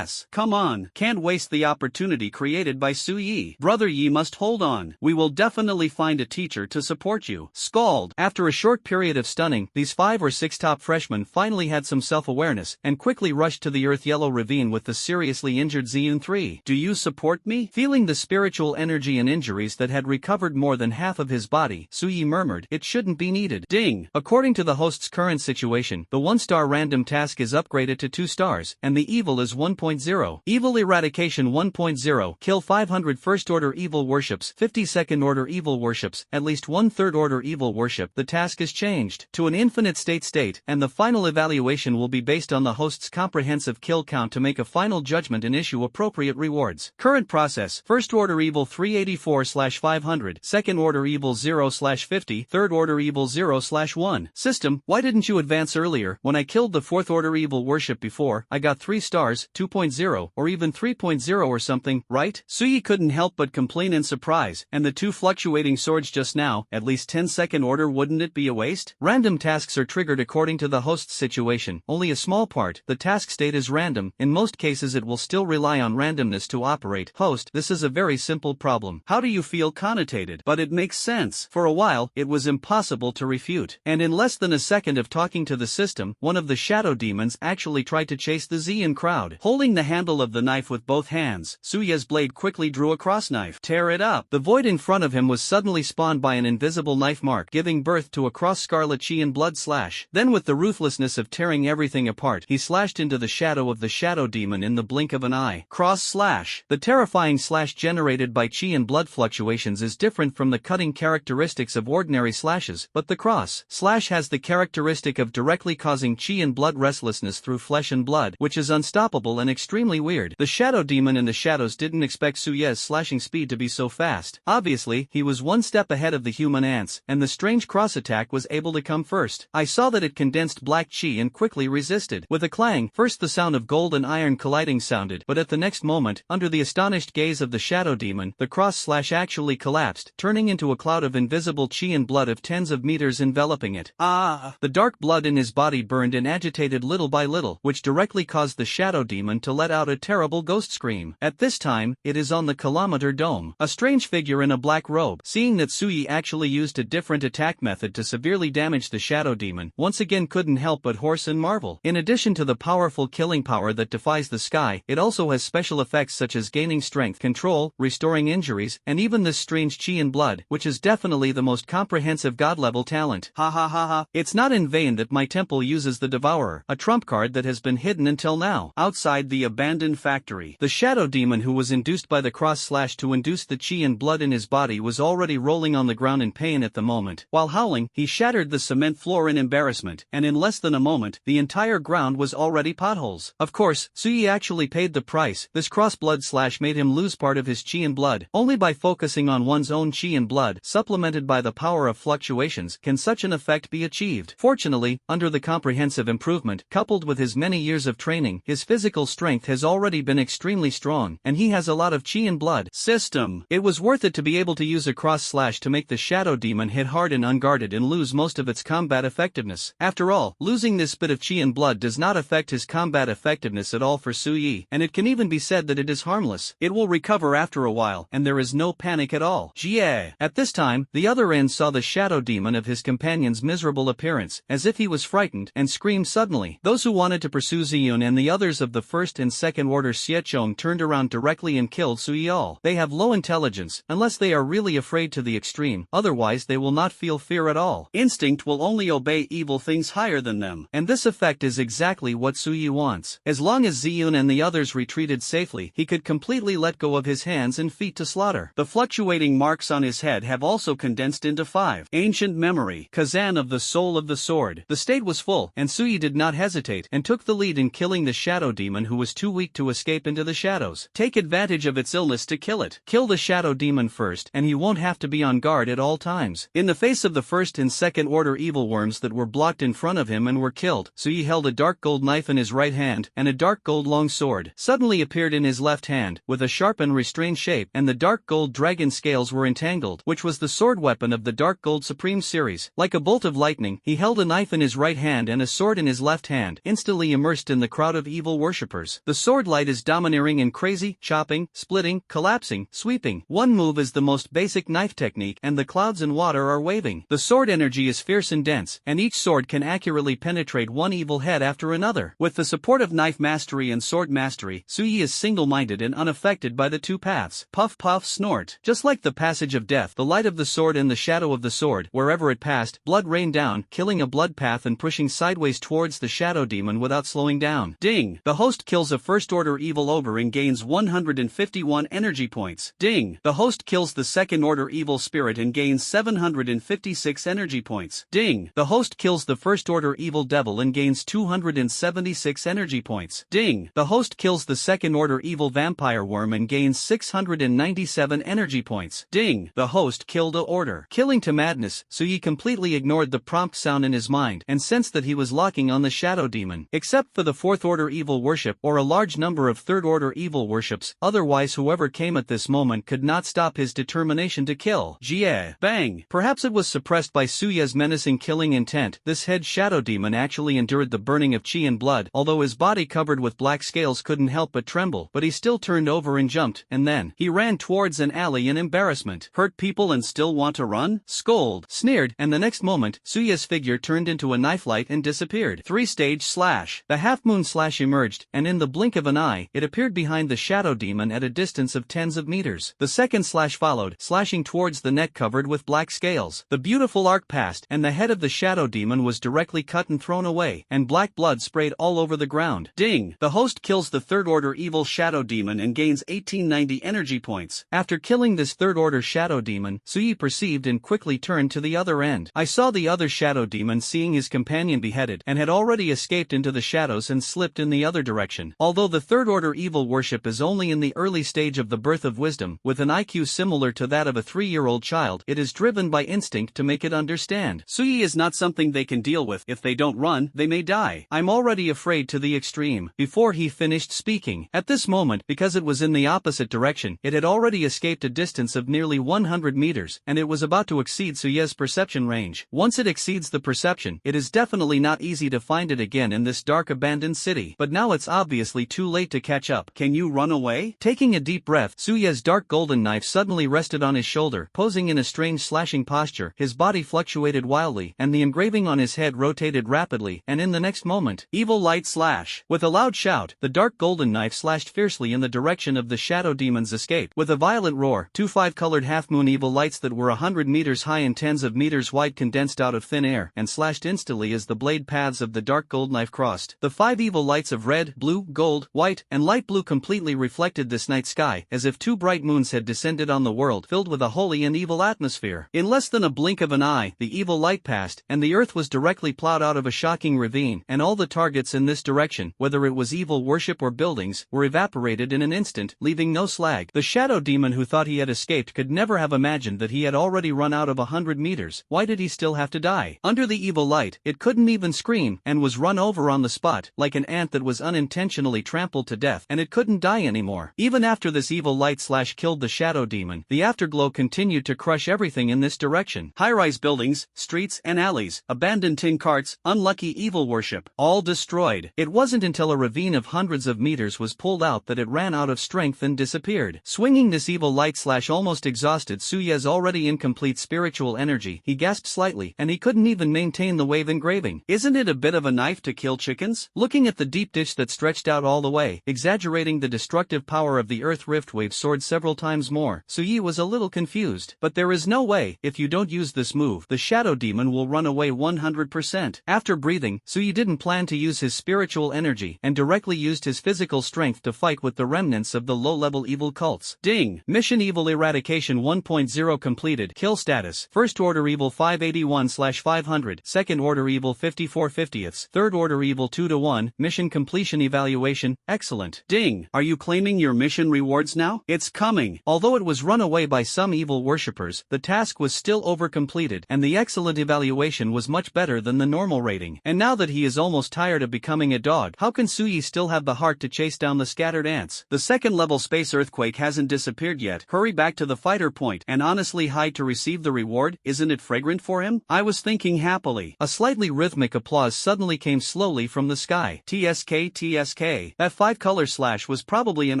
come on. Can't waste the opportunity created by Su Yi. Brother Yi must hold on. We will definitely find a teacher to support you. Scald. After a short period of stunning, these 5 or 6 top freshmen finally had some self-awareness and quickly rushed to the earth yellow ravine with the seriously injured Ziyun 3. Do you support me? Feeling the spiritual energy and injuries that had recovered more than half of his body, Su Yi murmured, it shouldn't be needed. Ding. According to the host's current situation, the 1-star random task is upgraded to 2 stars, and the evil is 1.0. Evil Eradication 1.0. Kill 500 first-order evil worships, 50 second-order evil worships, at least 1 third-order evil worship. The task is changed to an infinite state, and the final evaluation will be based on the host's comprehensive kill count to make a final judgment and issue appropriate rewards. Current process: first-order evil 384/500, second-order evil 0/50, third-order evil 0/1. System: why didn't you advance earlier? When I killed the 4th-order evil worship before, I got 3 stars, 2.0, or even 3.0 or something, right? Su Yi couldn't help but complain in surprise, and the 2 fluctuating swords just just now, at least 10 second order, wouldn't it be a waste? Random tasks are triggered according to the host's situation, only a small part, the task state is random, in most cases it will still rely on randomness to operate. Host, this is a very simple problem. How do you feel? Connotated. But it makes sense. For a while, it was impossible to refute. And in less than a second of talking to the system, one of the shadow demons actually tried to chase the Xian crowd. Holding the handle of the knife with both hands, Suya's blade quickly drew a cross knife. Tear it up. The void in front of him was suddenly spawned by an invisible knife mark, giving birth to a cross scarlet Qian blood slash. Then with the ruthlessness of tearing everything apart, he slashed into the shadow of the shadow demon in the blink of an eye. Cross slash. The terrifying slash generated by Qian blood fluctuations is different from the cutting characteristics of ordinary slashes, but the cross slash has the characteristic of directly causing Qian blood restlessness through flesh and blood, which is unstoppable and extremely weird. The shadow demon in the shadows didn't expect Suya's slashing speed to be so fast. Obviously, he was one step ahead of the human ants, and the strange cross attack was able to come first. I saw that it condensed black chi and quickly resisted. With a clang, first the sound of gold and iron colliding sounded, but at the next moment, under the astonished gaze of the shadow demon, the cross slash actually collapsed, turning into a cloud of invisible chi and blood of tens of meters enveloping it. Ah! The dark blood in his body burned and agitated little by little, which directly caused the shadow demon to let out a terrible ghost scream. At this time, it is on the kilometer dome. A strange figure in a black robe, seeing that Suyi actually used a different attack method to severely damage the shadow demon, once again couldn't help but horse and marvel. In addition to the powerful killing power that defies the sky, it also has special effects such as gaining strength, control, restoring injuries, and even this strange chi and blood, which is definitely the most comprehensive god-level talent. Ha ha ha ha. It's not in vain that my temple uses the Devourer, a trump card that has been hidden until now. Outside the abandoned factory, the shadow demon who was induced by the cross slash to induce the chi and blood in his body was already rolling on the ground in pain at the moment. While howling, he shattered the cement floor in embarrassment, and in less than a moment, the entire ground was already potholes. Of course, Suyi actually paid the price. This cross blood slash made him lose part of his chi and blood. Only by focusing on one's own chi and blood, supplemented by the power of fluctuations, can such an effect be achieved. Fortunately, under the comprehensive improvement, coupled with his many years of training, his physical strength has already been extremely strong, and he has a lot of chi and blood. System. It was worth it to be able to use a cross slash to make the shadow demon hit hard and unguarded and lose most of its combat effectiveness. After all, losing this bit of chi and blood does not affect his combat effectiveness at all for Suyi, and it can even be said that it is harmless. It will recover after a while, and there is no panic at all. Jie. At this time, the other end saw the shadow demon of his companion's miserable appearance, as if he was frightened, and screamed suddenly. Those who wanted to pursue Ziyun and the others of the first and second order Xiechong turned around directly and killed Suyal. They have low intelligence, unless they are really afraid to the extreme, otherwise they will not feel fear at all. Instinct will only obey evil things higher than them, and this effect is exactly what Suyi wants. As long as Ziyun and the others retreated safely, he could completely let go of his hands and feet to slaughter. The fluctuating marks on his head have also condensed into 5. Ancient memory. Kazan of the soul of the sword. The state was full, and Suyi did not hesitate, and took the lead in killing the shadow demon who was too weak to escape into the shadows. Take advantage of its illness to kill it. Kill the shadow demon first, and he won't have to be on guard at all times. In the face of the first and second order evil worms that were blocked in front of him and were killed, Suyi held a dark gold knife in his right hand, and a dark gold long sword suddenly appeared in his left hand, with a sharp and restrained shape, and the dark gold dragon scales were entangled, which was the sword weapon of the dark gold supreme series. Like a bolt of lightning, he held a knife in his right hand and a sword in his left hand, instantly immersed in the crowd of evil worshippers. The sword light is domineering and crazy, chopping, splitting, collapsing, sweeping. One move is the most basic knife technique, and the clouds and water are waving. The sword energy is fierce and dense, and each sword can accurately penetrate one evil head after another. With the support of knife mastery and sword mastery, Suyi is single-minded and unaffected by the two paths. Puff puff snort. Just like the passage of death, the light of the sword and the shadow of the sword, wherever it passed, blood rained down, killing a blood path and pushing sideways towards the shadow demon without slowing down. Ding! The host kills a first-order evil ogre and gains 151 energy points. Ding! The host kills the second-order evil spirit and gains 756 energy points. Ding! The host kills the first-order evil devil and gains 276 energy points. Ding! The host kills the second-order evil vampire worm and gains 697 energy points. Ding! The host killed a order. Killing to madness, Suyi completely ignored the prompt sound in his mind and sensed that he was locking on the shadow demon. Except for the fourth-order evil worship or a large number of third-order evil worships, otherwise whoever came at this moment could not stop his determination to kill. Jie Yeah, bang. Perhaps it was suppressed by Suya's menacing killing intent. This head shadow demon actually endured the burning of chi and blood, although his body covered with black scales couldn't help but tremble, but he still turned over and jumped, and then he ran towards an alley in embarrassment. Hurt people and still want to run? Scold, sneered, and the next moment, Suya's figure turned into a knife light and disappeared. 3-stage slash. The half-moon slash emerged, and in the blink of an eye, it appeared behind the shadow demon at a distance of tens of meters. The second slash followed, slashing towards the neck covered with black scales. The beautiful arc passed, and the head of the shadow demon was directly cut and thrown away, and black blood sprayed all over the ground. Ding! The host kills the third-order evil shadow demon and gains 1890 energy points. After killing this third-order shadow demon, Suyi perceived and quickly turned to the other end. I saw the other shadow demon seeing his companion beheaded and had already escaped into the shadows and slipped in the other direction. Although the third-order evil worship is only in the early stage of the birth of wisdom, with an IQ similar to that of a 3-year-old child, it is driven by instinct to make it understand. Suyi is not something they can deal with. If they don't run, they may die. I'm already afraid to the extreme. Before he finished speaking, at this moment, because it was in the opposite direction, it had already escaped a distance of nearly 100 meters, and it was about to exceed Suye's perception range. Once it exceeds the perception, it is definitely not easy to find it again in this dark abandoned city. But now it's obviously too late to catch up. Can you run away? Taking a deep breath, Suye's dark golden knife suddenly rested on his shoulder, posing in a strange slashing posture. His body fluctuated wildly, and the engraving on his head rotated rapidly, and in the next moment, evil light slash. With a loud shout, the dark golden knife slashed fiercely in the direction of the shadow demon's escape. With a violent roar, 2 5-colored half-moon evil lights that were 100 meters high and tens of meters wide condensed out of thin air and slashed instantly as the blade paths of the dark gold knife crossed. The 5 evil lights of red, blue, gold, white, and light blue completely reflected this night sky, as if 2 bright moons had descended on the world, filled with a holy and evil atmosphere. In less than a blink of an eye, the evil light passed, and the earth was directly plowed out of a shocking ravine, and all the targets in this direction, whether it was evil worship or buildings, were evaporated in an instant, leaving no slag. The shadow demon who thought he had escaped could never have imagined that he had already run out of 100 meters. Why did he still have to die? Under the evil light, it couldn't even scream, and was run over on the spot, like an ant that was unintentionally trampled to death, and it couldn't die anymore. Even after this evil light slash killed the shadow demon, the afterglow continued to crush everything in this direction. High-rise buildings, streets and alleys, abandoned tin carts, unlucky evil worship, all destroyed. It wasn't until a ravine of hundreds of meters was pulled out that it ran out of strength and disappeared. Swinging this evil light slash almost exhausted Suya's already incomplete spiritual energy, he gasped slightly, and he couldn't even maintain the wave engraving. Isn't it a bit of a knife to kill chickens? Looking at the deep ditch that stretched out all the way, exaggerating the destructive power of the earth rift wave soared several times more, Suyi was a little confused. But there is no way, if you don't use this move, the shadow demon will run away 100%. After breathing, Suyi didn't plan to use his spiritual energy, and directly used his physical strength to fight with the remnants of the low-level evil cults. Ding! Mission Evil Eradication 1.0 completed. Kill status: First Order Evil 581/500, Second Order Evil 54/50ths, Third Order Evil 2-1, Mission Completion Evaluation, excellent. Ding! Are you claiming your mission rewards now? It's coming! Although it was run away by some evil worshippers, the task was still over-completed, and the excellent evaluation was much better than the normal rating. And now that he is almost tired of becoming a dog, how can Suyi still have the heart to chase down the scattered ants? The second-level space earthquake hasn't disappeared yet. Hurry back to the fighter point and honestly hide to receive the reward. Isn't it fragrant for him? I was thinking happily. A slightly rhythmic applause suddenly came slowly from the sky. TSK TSK. That 5-color slash was probably an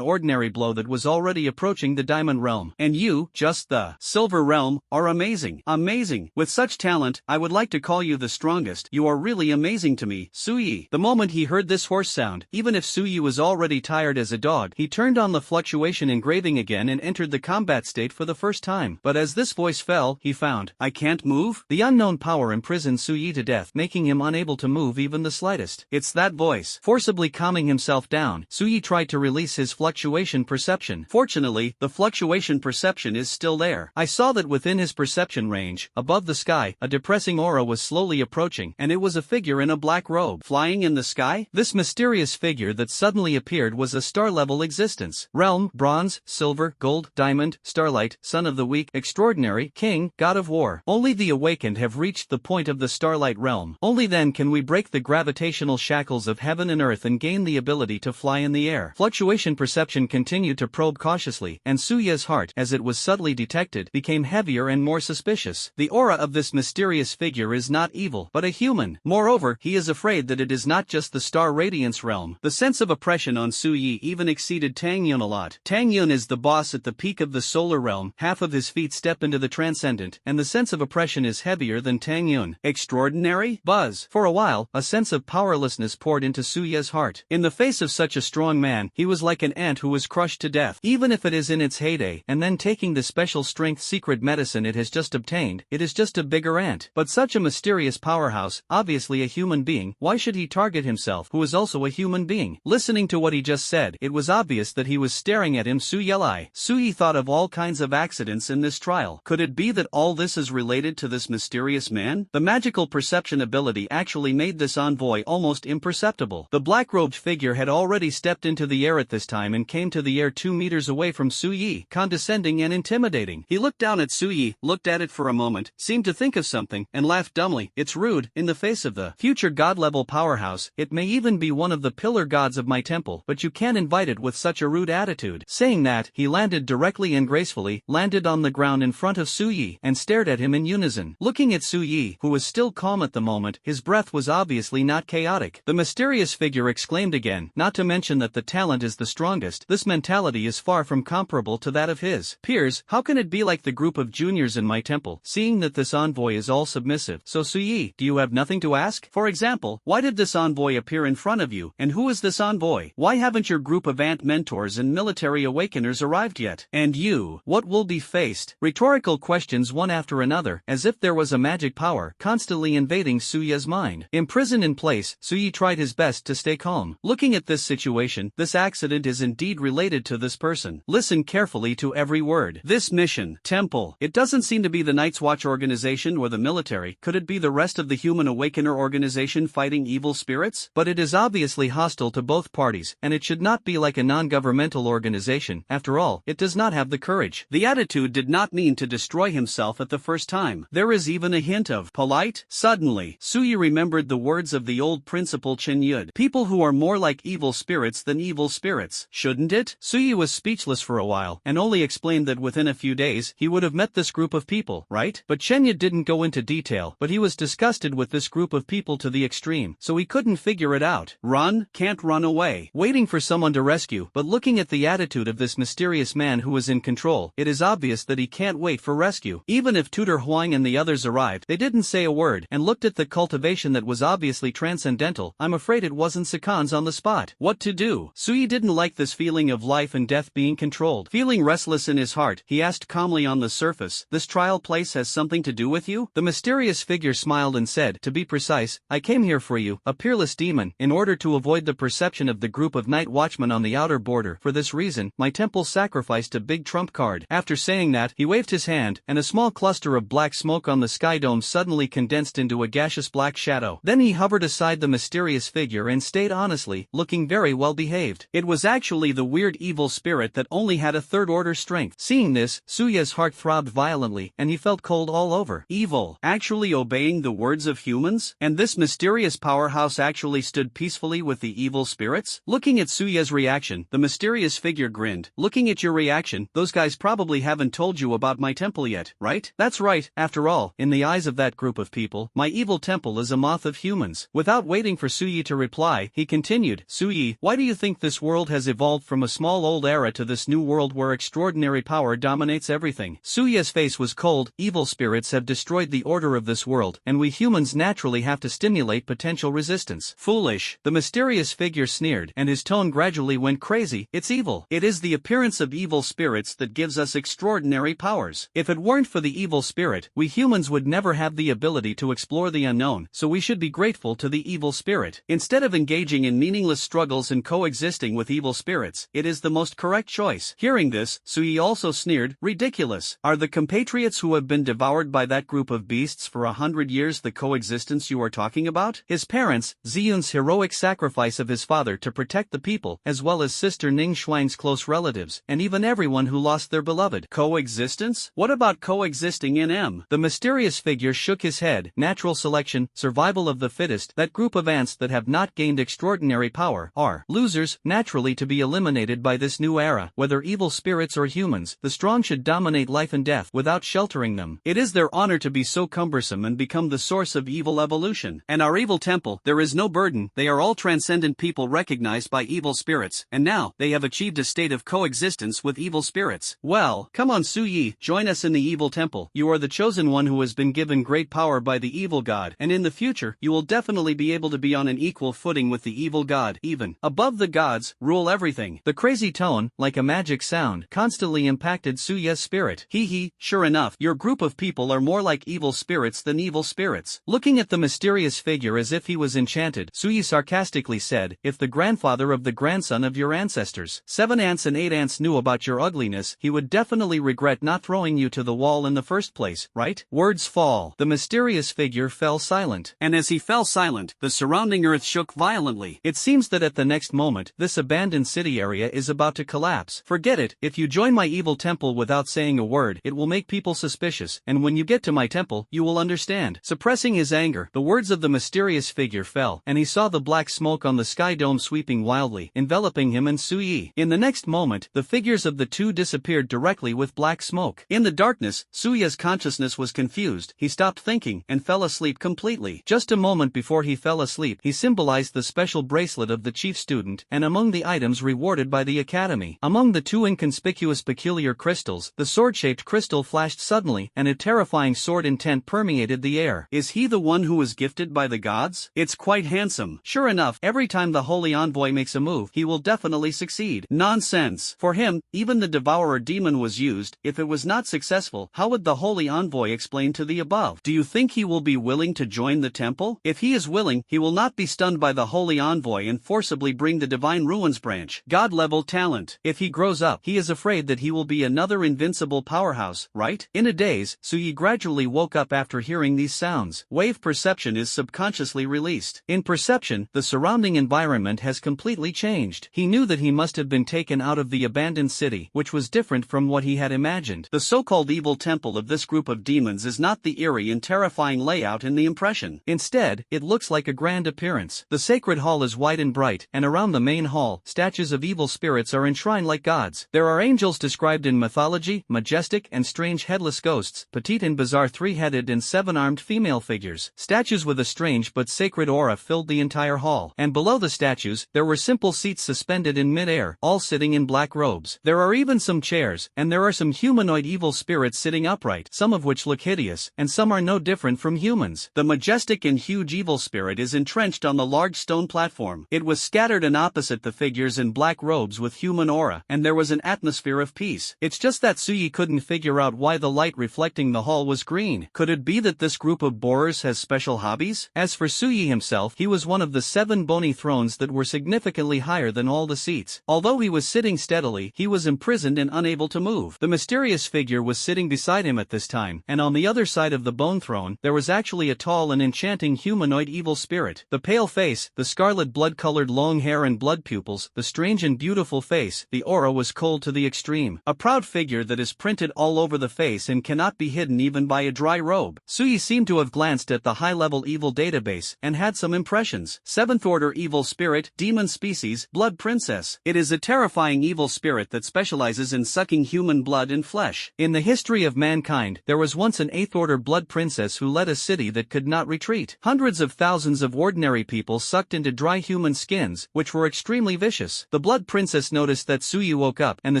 ordinary blow that was already approaching the diamond realm. And you, just the silver realm, are amazing. Amazing. With such talent, I would like to call you the strongest. You are really amazing to me, Suyi. The moment he heard this hoarse sound, even if Suyi was already tired as a dog, he turned on the fluctuation engraving again and entered the combat state for the first time. But as this voice fell, he found, I can't move? The unknown power imprisoned Suyi to death, making him unable to move even the slightest. It's that voice. Forcibly calming himself down, Suyi tried to release his fluctuation perception. Fortunately, the fluctuation perception is still there. I saw that within his perception range, above the sky, a depressing aura was slowly approaching, and it was a figure in a black robe. Flying in the sky? This mysterious figure that suddenly appeared was a star-level existence. Realm: bronze, silver, gold, diamond, starlight, son of the weak, extraordinary, king, god of war. Only the awakened have reached the point of the starlight realm. Only then can we break the gravitational shackles of heaven and earth and gain the ability to fly in the air. Fluctuation perception continued to probe cautiously, and Suya's heart, as it was subtly detected, became became heavier and more suspicious. The aura of this mysterious figure is not evil, but a human. Moreover, he is afraid that it is not just the star radiance realm. The sense of oppression on Su Yi even exceeded Tang Yun a lot. Tang Yun is the boss at the peak of the solar realm, half of his feet step into the transcendent, and the sense of oppression is heavier than Tang Yun. Extraordinary? Buzz. For a while, a sense of powerlessness poured into Su Ye's heart. In the face of such a strong man, he was like an ant who was crushed to death. Even if it is in its heyday, and then taking the special strength secret medicine it has just obtained, it is just a bigger ant. But such a mysterious powerhouse, obviously a human being, why should he target himself, who is also a human being? Listening to what he just said, it was obvious that he was staring at him. Su Yi. Su Yi thought of all kinds of accidents in this trial. Could it be that all this is related to this mysterious man? The magical perception ability actually made this envoy almost imperceptible. The black-robed figure had already stepped into the air at this time and came to the air 2 meters away from Su Yi, condescending and intimidating. He looked down at Su Yi, looked at it for a moment, seemed to think of something, and laughed dumbly. It's rude, in the face of the future god-level powerhouse. It may even be one of the pillar gods of my temple, but you can't invite it with such a rude attitude. Saying that, he landed directly and gracefully, landed on the ground in front of Su Yi, and stared at him in unison. Looking at Su Yi, who was still calm at the moment, his breath was obviously not chaotic. The mysterious figure exclaimed again, not to mention that the talent is the strongest. This mentality is far from comparable to that of his peers. How can it be like the group of juniors in my temple? Seeing that this envoy is all submissive. So Su Yi, do you have nothing to ask? For example, why did this envoy appear in front of you? And who is this envoy? Why haven't your group of ant mentors and military awakeners arrived yet? And you, what will be faced? Rhetorical questions one after another, as if there was a magic power constantly invading Su Yi's mind. Imprisoned in place, Su Yi tried his best to stay calm. Looking at this situation, this accident is indeed related to this person. Listen carefully to every word. This mission, temple, it doesn't seem to be the Night's Watch organization or the military. Could it be the rest of the human awakener organization fighting evil spirits? But it is obviously hostile to both parties, and it should not be like a non-governmental organization. After all, it does not have the courage. The attitude did not mean to destroy himself at the first time. There is even a hint of polite. Suddenly, Su Yi remembered the words of the old principal Chen Yud. People who are more like evil spirits than evil spirits. Shouldn't it? Su Yi was speechless for a while, and only explained that within a few days, he would have met this group of people, right? But Chen Yud didn't go into detail, but he was disgusted with this group of people to the extreme, so he couldn't figure it out. Run? Can't run away. Waiting for someone to rescue, but looking at the attitude of this mysterious man who is in control, it is obvious that he can't wait for rescue. Even if Tutor Huang and the others arrived, they didn't say a word, and looked at the cultivation that was obviously transcendental. I'm afraid it wasn't seconds on the spot. What to do? Su Yi didn't like this feeling of life and death being controlled. Feeling restless in his heart, he asked calmly on the surface, this trial place has something to do with you? The mysterious figure smiled and said, to be precise, I came here for you, a peerless demon, in order to avoid the perception of the group of night watchmen on the outer border. For this reason, my temple sacrificed a big trump card. After saying that, he waved his hand, and a small cluster of black smoke on the sky dome suddenly condensed into a gaseous black shadow. Then he hovered aside the mysterious figure and stayed honestly, looking very well behaved. It was actually the weird evil spirit that only had a third-order strength. Seeing this, Su Yi's heart throbbed violently, and he felt cold all over. Evil, actually obeying the words of humans? And this mysterious powerhouse actually stood peacefully with the evil spirits? Looking at Su Yi's reaction, the mysterious figure grinned. Looking at your reaction, those guys probably haven't told you about my temple yet, right? That's right. After all, in the eyes of that group of people, my evil temple is a moth of humans. Without waiting for Su Yi to reply, he continued, Su Yi, why do you think this world has evolved from a small old era to this new world where extraordinary power dominates everything? Su Yi's face was cold. Evil spirits have destroyed the order of this world, and we humans naturally have to stimulate potential resistance. Foolish. The mysterious figure sneered, and his tone gradually went crazy. It's evil. It is the appearance of evil spirits that gives us extraordinary powers. If it weren't for the evil spirit, we humans would never have the ability to explore the unknown, so we should be grateful to the evil spirit. Instead of engaging in meaningless struggles and coexisting with evil spirits, it is the most correct choice. Hearing this, Su Yi also sneered, ridiculous. Are the compatriots who have been devoured by that group of beasts for 100 years the coexistence you are talking about? His parents, Ziyun's heroic sacrifice of his father to protect the people, as well as sister Ning Shuang's close relatives, and even everyone who lost their beloved. Coexistence? What about coexisting in M? The mysterious figure shook his head. Natural selection, survival of the fittest. That group of ants that have not gained extraordinary power are losers, naturally to be eliminated by this new era. Whether evil spirits or humans, the strong should dominate life and death without sheltering them. It is their honor to be so cumbersome and become the source of evil evolution. And our evil temple, there is no burden, they are all transcendent people recognized by evil spirits, and now, they have achieved a state of coexistence with evil spirits. Well, come on Su Yi, join us in the evil temple. You are the chosen one who has been given great power by the evil god, and in the future, you will definitely be able to be on an equal footing with the evil god, even above the gods, rule everything. The crazy tone, like a magic sound, constantly impacted Su Ye's spirit. Hee, sure enough, your group of people are more like evil spirits than evil spirits. Looking at the mysterious figure as if he was enchanted, Su Yi sarcastically said, if the grandfather of the grandson of your ancestors, 7 ants and 8 ants knew about your ugliness, he would definitely regret not throwing you to the wall in the first place, right? Words fall. The mysterious figure fell silent. And as he fell silent, the surrounding earth shook violently. It seems that at the next moment, this abandoned city area is about to collapse. Forget it, if you join my evil temple without saying a word, it will make people suspicious, and when you get to my temple, you will understand. Suppressing his anger, the words of the mysterious figure fell, and he saw the black smoke on the sky dome sweeping wildly, enveloping him and Su Yi. In the next moment, the figures of the two disappeared directly with black smoke. In the darkness, Su Yi's consciousness was confused, he stopped thinking, and fell asleep completely. Just a moment before he fell asleep, he symbolized the special bracelet of the chief student, and among the items rewarded by the academy. Among the two inconspicuous peculiar crystals, the sword-shaped crystal flashed suddenly, and a terrifying sword intent permeated the air. Is he the one who was gifted by the gods? It's quite handsome. Sure enough, every time the holy envoy makes a move, he will definitely succeed. Nonsense. For him, even the devourer demon was used. If it was not successful, how would the holy envoy explain to the above? Do you think he will be willing to join the temple? If he is willing, he will not be stunned by the holy envoy and forcibly bring the divine ruins branch. God-level talent. If he grows up, he is afraid that he will be another invincible powerhouse, right? In a daze, Su Yi gradually woke up after hearing these sounds. Wave perception is subconsciously released. In perception, the surrounding environment has completely changed. He knew that he must have been taken out of the abandoned city, which was different from what he had imagined. The so-called evil temple of this group of demons is not the eerie and terrifying layout in the impression. Instead, it looks like a grand appearance. The sacred hall is wide and bright, and around the main hall, statues of evil spirits are enshrined like gods. There are angels described in mythology, majestic and strange headless ghosts, petite and bizarre 3-headed and 7-armed female figures. Statues with a strange but sacred aura filled the entire hall, and below the statues, there were simple seats suspended in mid-air, all sitting in black robes. There are even some chairs, and there are some humanoid evil spirits sitting upright, some of which look hideous, and some are no different from humans. The majestic and huge evil spirit is entrenched on the large stone platform. It was scattered and opposite the figures in black robes with human aura, and there was an atmosphere of peace. It's just that Su Yi couldn't figure out why the light reflecting the hall was green. Could it be that this group of borers has special hobbies? As for Su Yi himself, he was one of the 7 bony thrones that were significantly higher than all the seats. Although he was sitting steadily, he was imprisoned and unable to move. The mysterious figure was sitting beside him at this time, and on the other side of the bone throne, there was actually a tall and enchanting humanoid evil spirit. The pale face, the scarlet blood-colored long hair and blood pupils, the strange and beautiful face, the aura was cold to the extreme. A proud figure that is printed all over the face and cannot be hidden even by a dry robe. Su Yi seemed to have glanced at the high-level evil database, and had some impressions. 7th order evil spirit, demon species, blood princess. It is a terrifying evil spirit that specializes in sucking human blood and flesh. In the history of mankind, there was once an 8th order blood princess who led a city that could not retreat. Hundreds of thousands of ordinary people sucked into dry human skins, which were extremely vicious. The blood princess noticed that Su Yi woke up, and the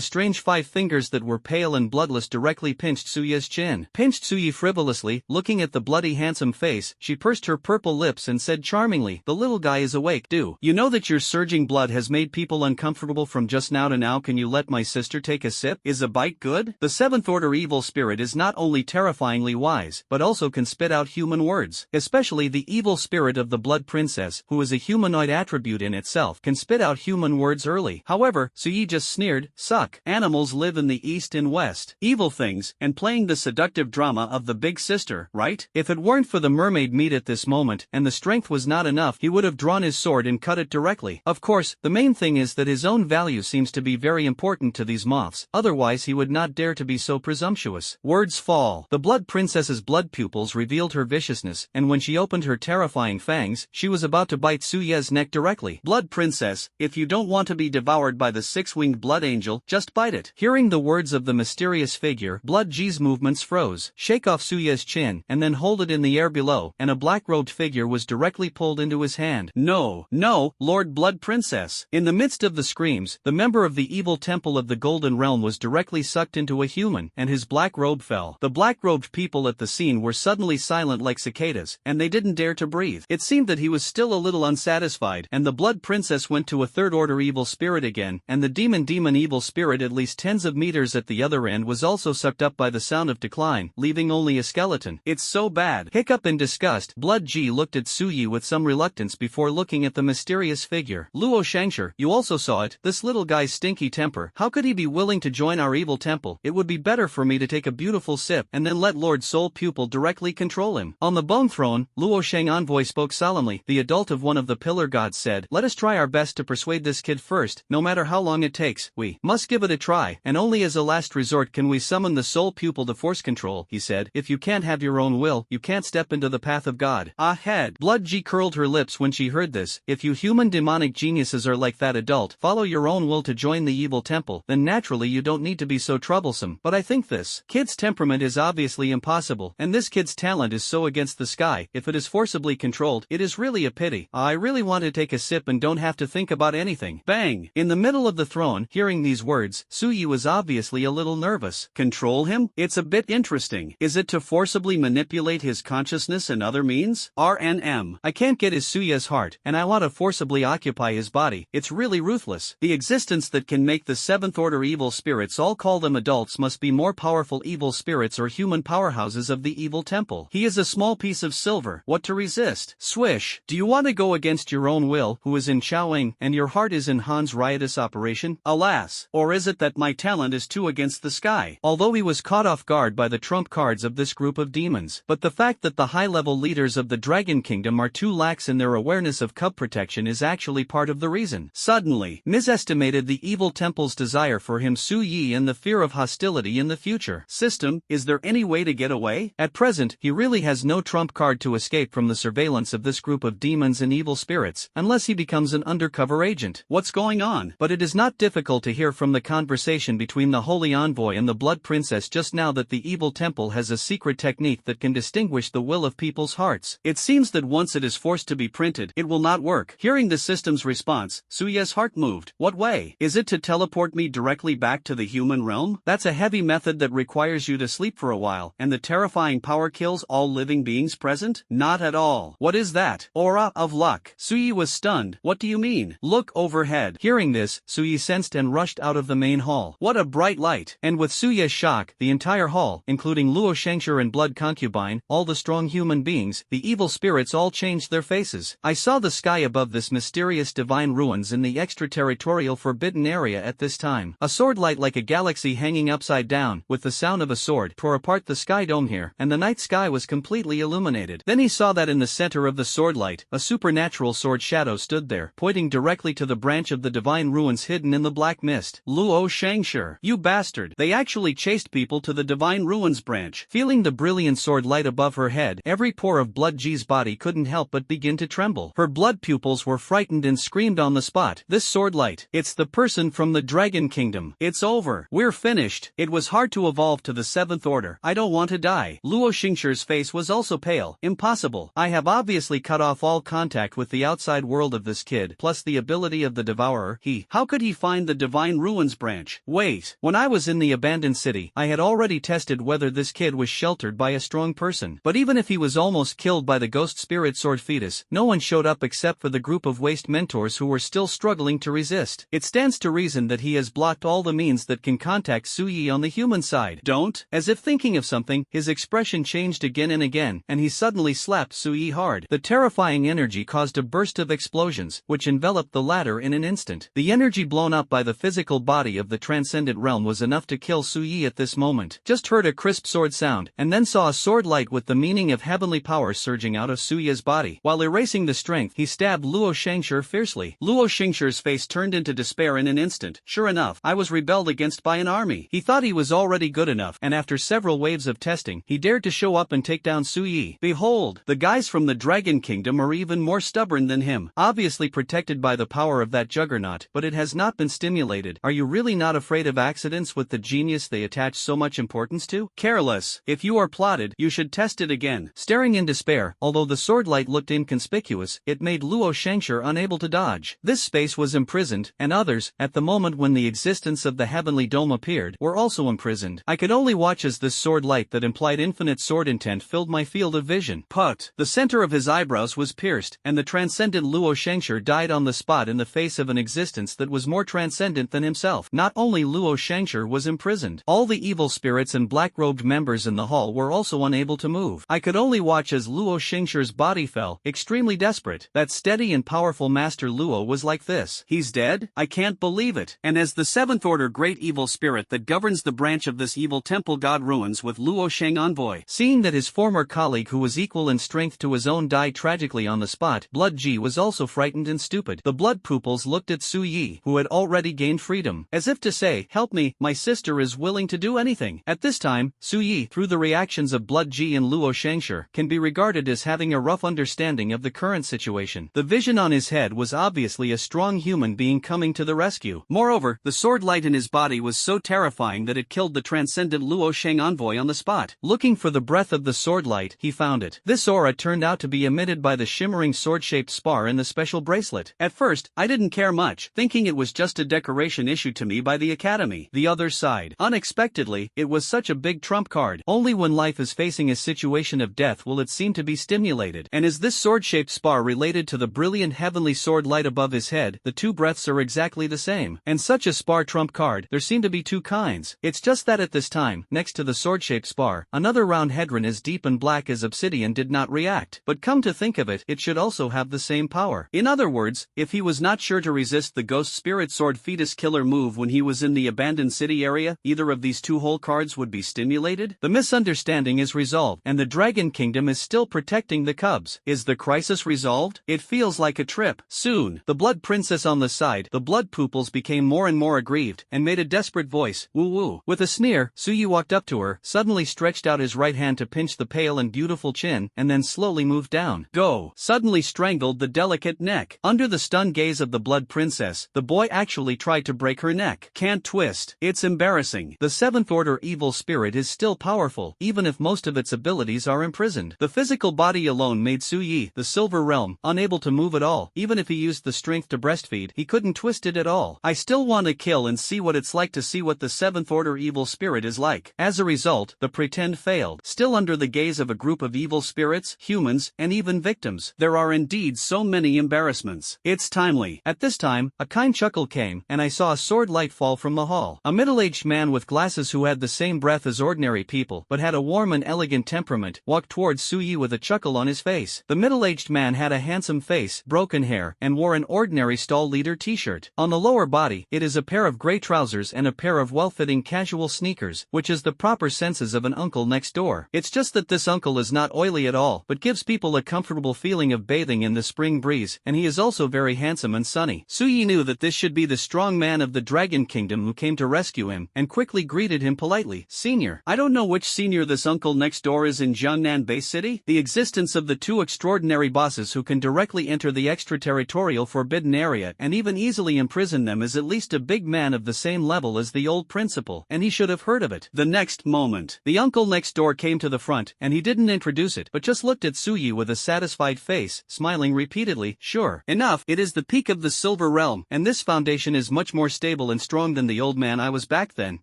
strange 5 fingers that were pale and bloodless directly pinched Su Yi's chin. Pinched Su Yi frivolously, looking at the bloody handsome face, she pursed her purple lips and said charmingly, "The little guy is awake. Do you know that your surging blood has made people uncomfortable from just now to now? Can you let my sister take a sip? Is a bite good?" The 7th order evil spirit is not only terrifyingly wise, but also can spit out human words. Especially the evil spirit of the blood princess, who is a humanoid attribute in itself, can spit out human words early. However, Su Yi just sneered, "Suck. Animals live in the east and west. Evil things, and playing the seductive drama of the big sister, right?" If it weren't for the mermaid meat at this moment, and the strength was not enough, he would have drawn his sword and cut it directly. Of course, the main thing is that his own value seems to be very important to these moths, otherwise he would not dare to be so presumptuous. Words fall. The blood princess's blood pupils revealed her viciousness, and when she opened her terrifying fangs, she was about to bite Su Ye's neck directly. "Blood princess, if you don't want to be devoured by the 6-winged blood angel, just bite it." Hearing the words of the mysterious mysterious figure, Blood G's movements froze. Shake off Suya's chin, and then hold it in the air below, and a black-robed figure was directly pulled into his hand. No, no, Lord Blood Princess. In the midst of the screams, the member of the evil temple of the Golden Realm was directly sucked into a human, and his black robe fell. The black-robed people at the scene were suddenly silent like cicadas, and they didn't dare to breathe. It seemed that he was still a little unsatisfied, and the Blood Princess went to a third-order evil spirit again, and the demon evil spirit at least tens of meters at the other end was also sucked up by the sound of decline, leaving only a skeleton. It's so bad. Hiccup in disgust, Blood G looked at Suyi with some reluctance before looking at the mysterious figure. Luo Shangshi, you also saw it, this little guy's stinky temper. How could he be willing to join our evil temple? It would be better for me to take a beautiful sip and then let Lord Soul Pupil directly control him. On the bone throne, Luo Shang envoy spoke solemnly. The adult of one of the pillar gods said, let us try our best to persuade this kid first, no matter how long it takes. We must give it a try, and only as a last resort can we summon the soul pupil to force control, he said. If you can't have your own will, you can't step into the path of God. Ahead. Blood G curled her lips when she heard this. If you human demonic geniuses are like that adult, follow your own will to join the evil temple, then naturally you don't need to be so troublesome. But I think this kid's temperament is obviously impossible, and this kid's talent is so against the sky. If it is forcibly controlled, it is really a pity. I really want to take a sip and don't have to think about anything. Bang! In the middle of the throne, hearing these words, Suyi was obviously a little nervous. Control him? It's a bit interesting. Is it to forcibly manipulate his consciousness and other means? RNM. I can't get his Suya's heart, and I want to forcibly occupy his body. It's really ruthless. The existence that can make the seventh order evil spirits, all call them adults, must be more powerful evil spirits or human powerhouses of the evil temple. He is a small piece of silver. What to resist? Swish. Do you want to go against your own will, who is in Chaoing, and your heart is in Han's riotous operation? Alas. Or is it that my talent is too against the sky? Although he was caught off guard by the trump cards of this group of demons. But the fact that the high-level leaders of the Dragon Kingdom are too lax in their awareness of cub protection is actually part of the reason. Suddenly, misestimated the evil temple's desire for him Su Yi and the fear of hostility in the future. System, is there any way to get away? At present, he really has no trump card to escape from the surveillance of this group of demons and evil spirits, unless he becomes an undercover agent. What's going on? But it is not difficult to hear from the conversation between the Holy Envoy and the Blood Princess just now that the evil temple has a secret technique that can distinguish the will of people's hearts. It seems that once it is forced to be printed, it will not work. Hearing the system's response, Suya's heart moved. What way? Is it to teleport me directly back to the human realm? That's a heavy method that requires you to sleep for a while, and the terrifying power kills all living beings present? Not at all. What is that? Aura of luck. Suyi was stunned. What do you mean? Look overhead. Hearing this, Suyi sensed and rushed out of the main hall. What a bright light! And with Suya's shock, the entire hall, including Luo Shangshi and Blood Concubine, all the strong human beings, the evil spirits all changed their faces. I saw the sky above this mysterious divine ruins in the extraterritorial forbidden area at this time. A sword light like a galaxy hanging upside down, with the sound of a sword, tore apart the sky dome here, and the night sky was completely illuminated. Then he saw that in the center of the sword light, a supernatural sword shadow stood there, pointing directly to the branch of the divine ruins hidden in the black mist. Luo Shangshi, you bastard! They actually chased people to the divine ruins branch. Feeling the brilliant sword light above her head, every pore of Blood G's body couldn't help but begin to tremble. Her blood pupils were frightened and screamed on the spot. This sword light, it's the person from the Dragon Kingdom. It's over. We're finished. It was hard to evolve to the seventh order. I don't want to die. Luo Shingshi's face was also pale. Impossible. I have obviously cut off all contact with the outside world of this kid, plus the ability of the Devourer. How could he find the divine ruins branch? Wait. When I was in the abandoned city, I had already tested whether this kid was sheltered by a strong person. But even if he was almost killed by the ghost spirit sword fetus, no one showed up except for the group of waste mentors who were still struggling to resist. It stands to reason that he has blocked all the means that can contact Suyi on the human side. Don't? As if thinking of something, his expression changed again and again, and he suddenly slapped Suyi hard. The terrifying energy caused a burst of explosions, which enveloped the latter in an instant. The energy blown up by the physical body of the transcendent realm was enough to kill Suyi at this moment. Just heard a crisp sword sound, and then saw a sword light with the meaning of heavenly power surging out of Suyi's body. While erasing the strength, he stabbed Luo Shangshi fiercely. Luo Shingshi's face turned into despair in an instant. Sure enough, I was rebelled against by an army. He thought he was already good enough, and after several waves of testing, he dared to show up and take down Suyi. Behold, the guys from the Dragon Kingdom are even more stubborn than him, obviously protected by the power of that juggernaut, but it has not been stimulated. Are you really not afraid of accidents with the genius genius they attach so much importance to? Careless. If you are plotted, you should test it again. Staring in despair, although the sword light looked inconspicuous, it made Luo Shengshi unable to dodge. This space was imprisoned, and others, at the moment when the existence of the heavenly dome appeared, were also imprisoned. I could only watch as this sword light that implied infinite sword intent filled my field of vision. Put. The center of his eyebrows was pierced, and the transcendent Luo Shengshi died on the spot in the face of an existence that was more transcendent than himself. Not only Luo Shengshi was imprisoned, all the evil spirits and black-robed members in the hall were also unable to move. I could only watch as Luo Shengshi's body fell, extremely desperate. That steady and powerful Master Luo was like this. He's dead? I can't believe it. And as the seventh order great evil spirit that governs the branch of this evil temple god ruins with Luo Sheng envoy. Seeing that his former colleague who was equal in strength to his own died tragically on the spot, Blood Ji was also frightened and stupid. The blood pupils looked at Su Yi, who had already gained freedom, as if to say, help me, my sister is willing to do anything. At this time, Su Yi, through the reactions of Blood Ji and Luo Shengshi, can be regarded as having a rough understanding of the current situation. The vision on his head was obviously a strong human being coming to the rescue. Moreover, the sword light in his body was so terrifying that it killed the transcendent Luo Sheng envoy on the spot. Looking for the breath of the sword light, he found it. This aura turned out to be emitted by the shimmering sword-shaped spar in the special bracelet. At first, I didn't care much, thinking it was just a decoration issued to me by the Academy. The other side. Unexpectedly, it was such a big trump card. Only when life is facing a situation of death will it seem to be stimulated. And is this sword-shaped spar related to the brilliant heavenly sword light above his head? The two breaths are exactly the same. And such a spar trump card, there seem to be two kinds. It's just that at this time, next to the sword-shaped spar, another round hedron as deep and black as obsidian did not react. But come to think of it, it should also have the same power. In other words, if he was not sure to resist the ghost spirit sword fetus killer move when he was in the abandoned city area, either of these two whole cards would be stimulated. The misunderstanding is resolved, and the Dragon Kingdom is still protecting the cubs. Is the crisis resolved? It feels like a trip. Soon, the Blood Princess on the side, the blood pupils became more and more aggrieved, and made a desperate voice, woo woo. With a sneer, Su Yi walked up to her, suddenly stretched out his right hand to pinch the pale and beautiful chin, and then slowly moved down. Go! Suddenly strangled the delicate neck. Under the stunned gaze of the Blood Princess, the boy actually tried to break her neck. Can't twist. It's embarrassing. The seventh order evil spirit is still powerful, even if most of its abilities are imprisoned. The physical body alone made Su Yi, the Silver Realm, unable to move at all. Even if he used the strength to breastfeed, he couldn't twist it at all. I still want to kill and see what it's like to see what the seventh order evil spirit is like. As a result, the pretend failed. Still under the gaze of a group of evil spirits, humans, and even victims, there are indeed so many embarrassments. It's timely. At this time, a kind chuckle came, and I saw a sword light fall from the hall. A middle-aged man with glasses who had the same breath as ordinary people, but had a warm and elegant temperament, walked towards Su Yi with a chuckle on his face. The middle-aged man had a handsome face, broken hair, and wore an ordinary stall leader t-shirt. On the lower body, it is a pair of gray trousers and a pair of well-fitting casual sneakers, which is the proper senses of an uncle next door. It's just that this uncle is not oily at all, but gives people a comfortable feeling of bathing in the spring breeze, and he is also very handsome and sunny. Su Yi knew that this should be the strong man of the Dragon Kingdom who came to rescue him, and quickly greeted him politely. Senior. I don't know which senior this uncle next door is in Jiangnan Bay City. The existence of the two extraordinary bosses who can directly enter the extraterritorial forbidden area and even easily imprison them is at least a big man of the same level as the old principal, and he should have heard of it. The next moment, the uncle next door came to the front, and he didn't introduce it, but just looked at Su Yi with a satisfied face, smiling repeatedly. Sure enough, it is the peak of the Silver Realm, and this foundation is much more stable and strong than the old man I was back then.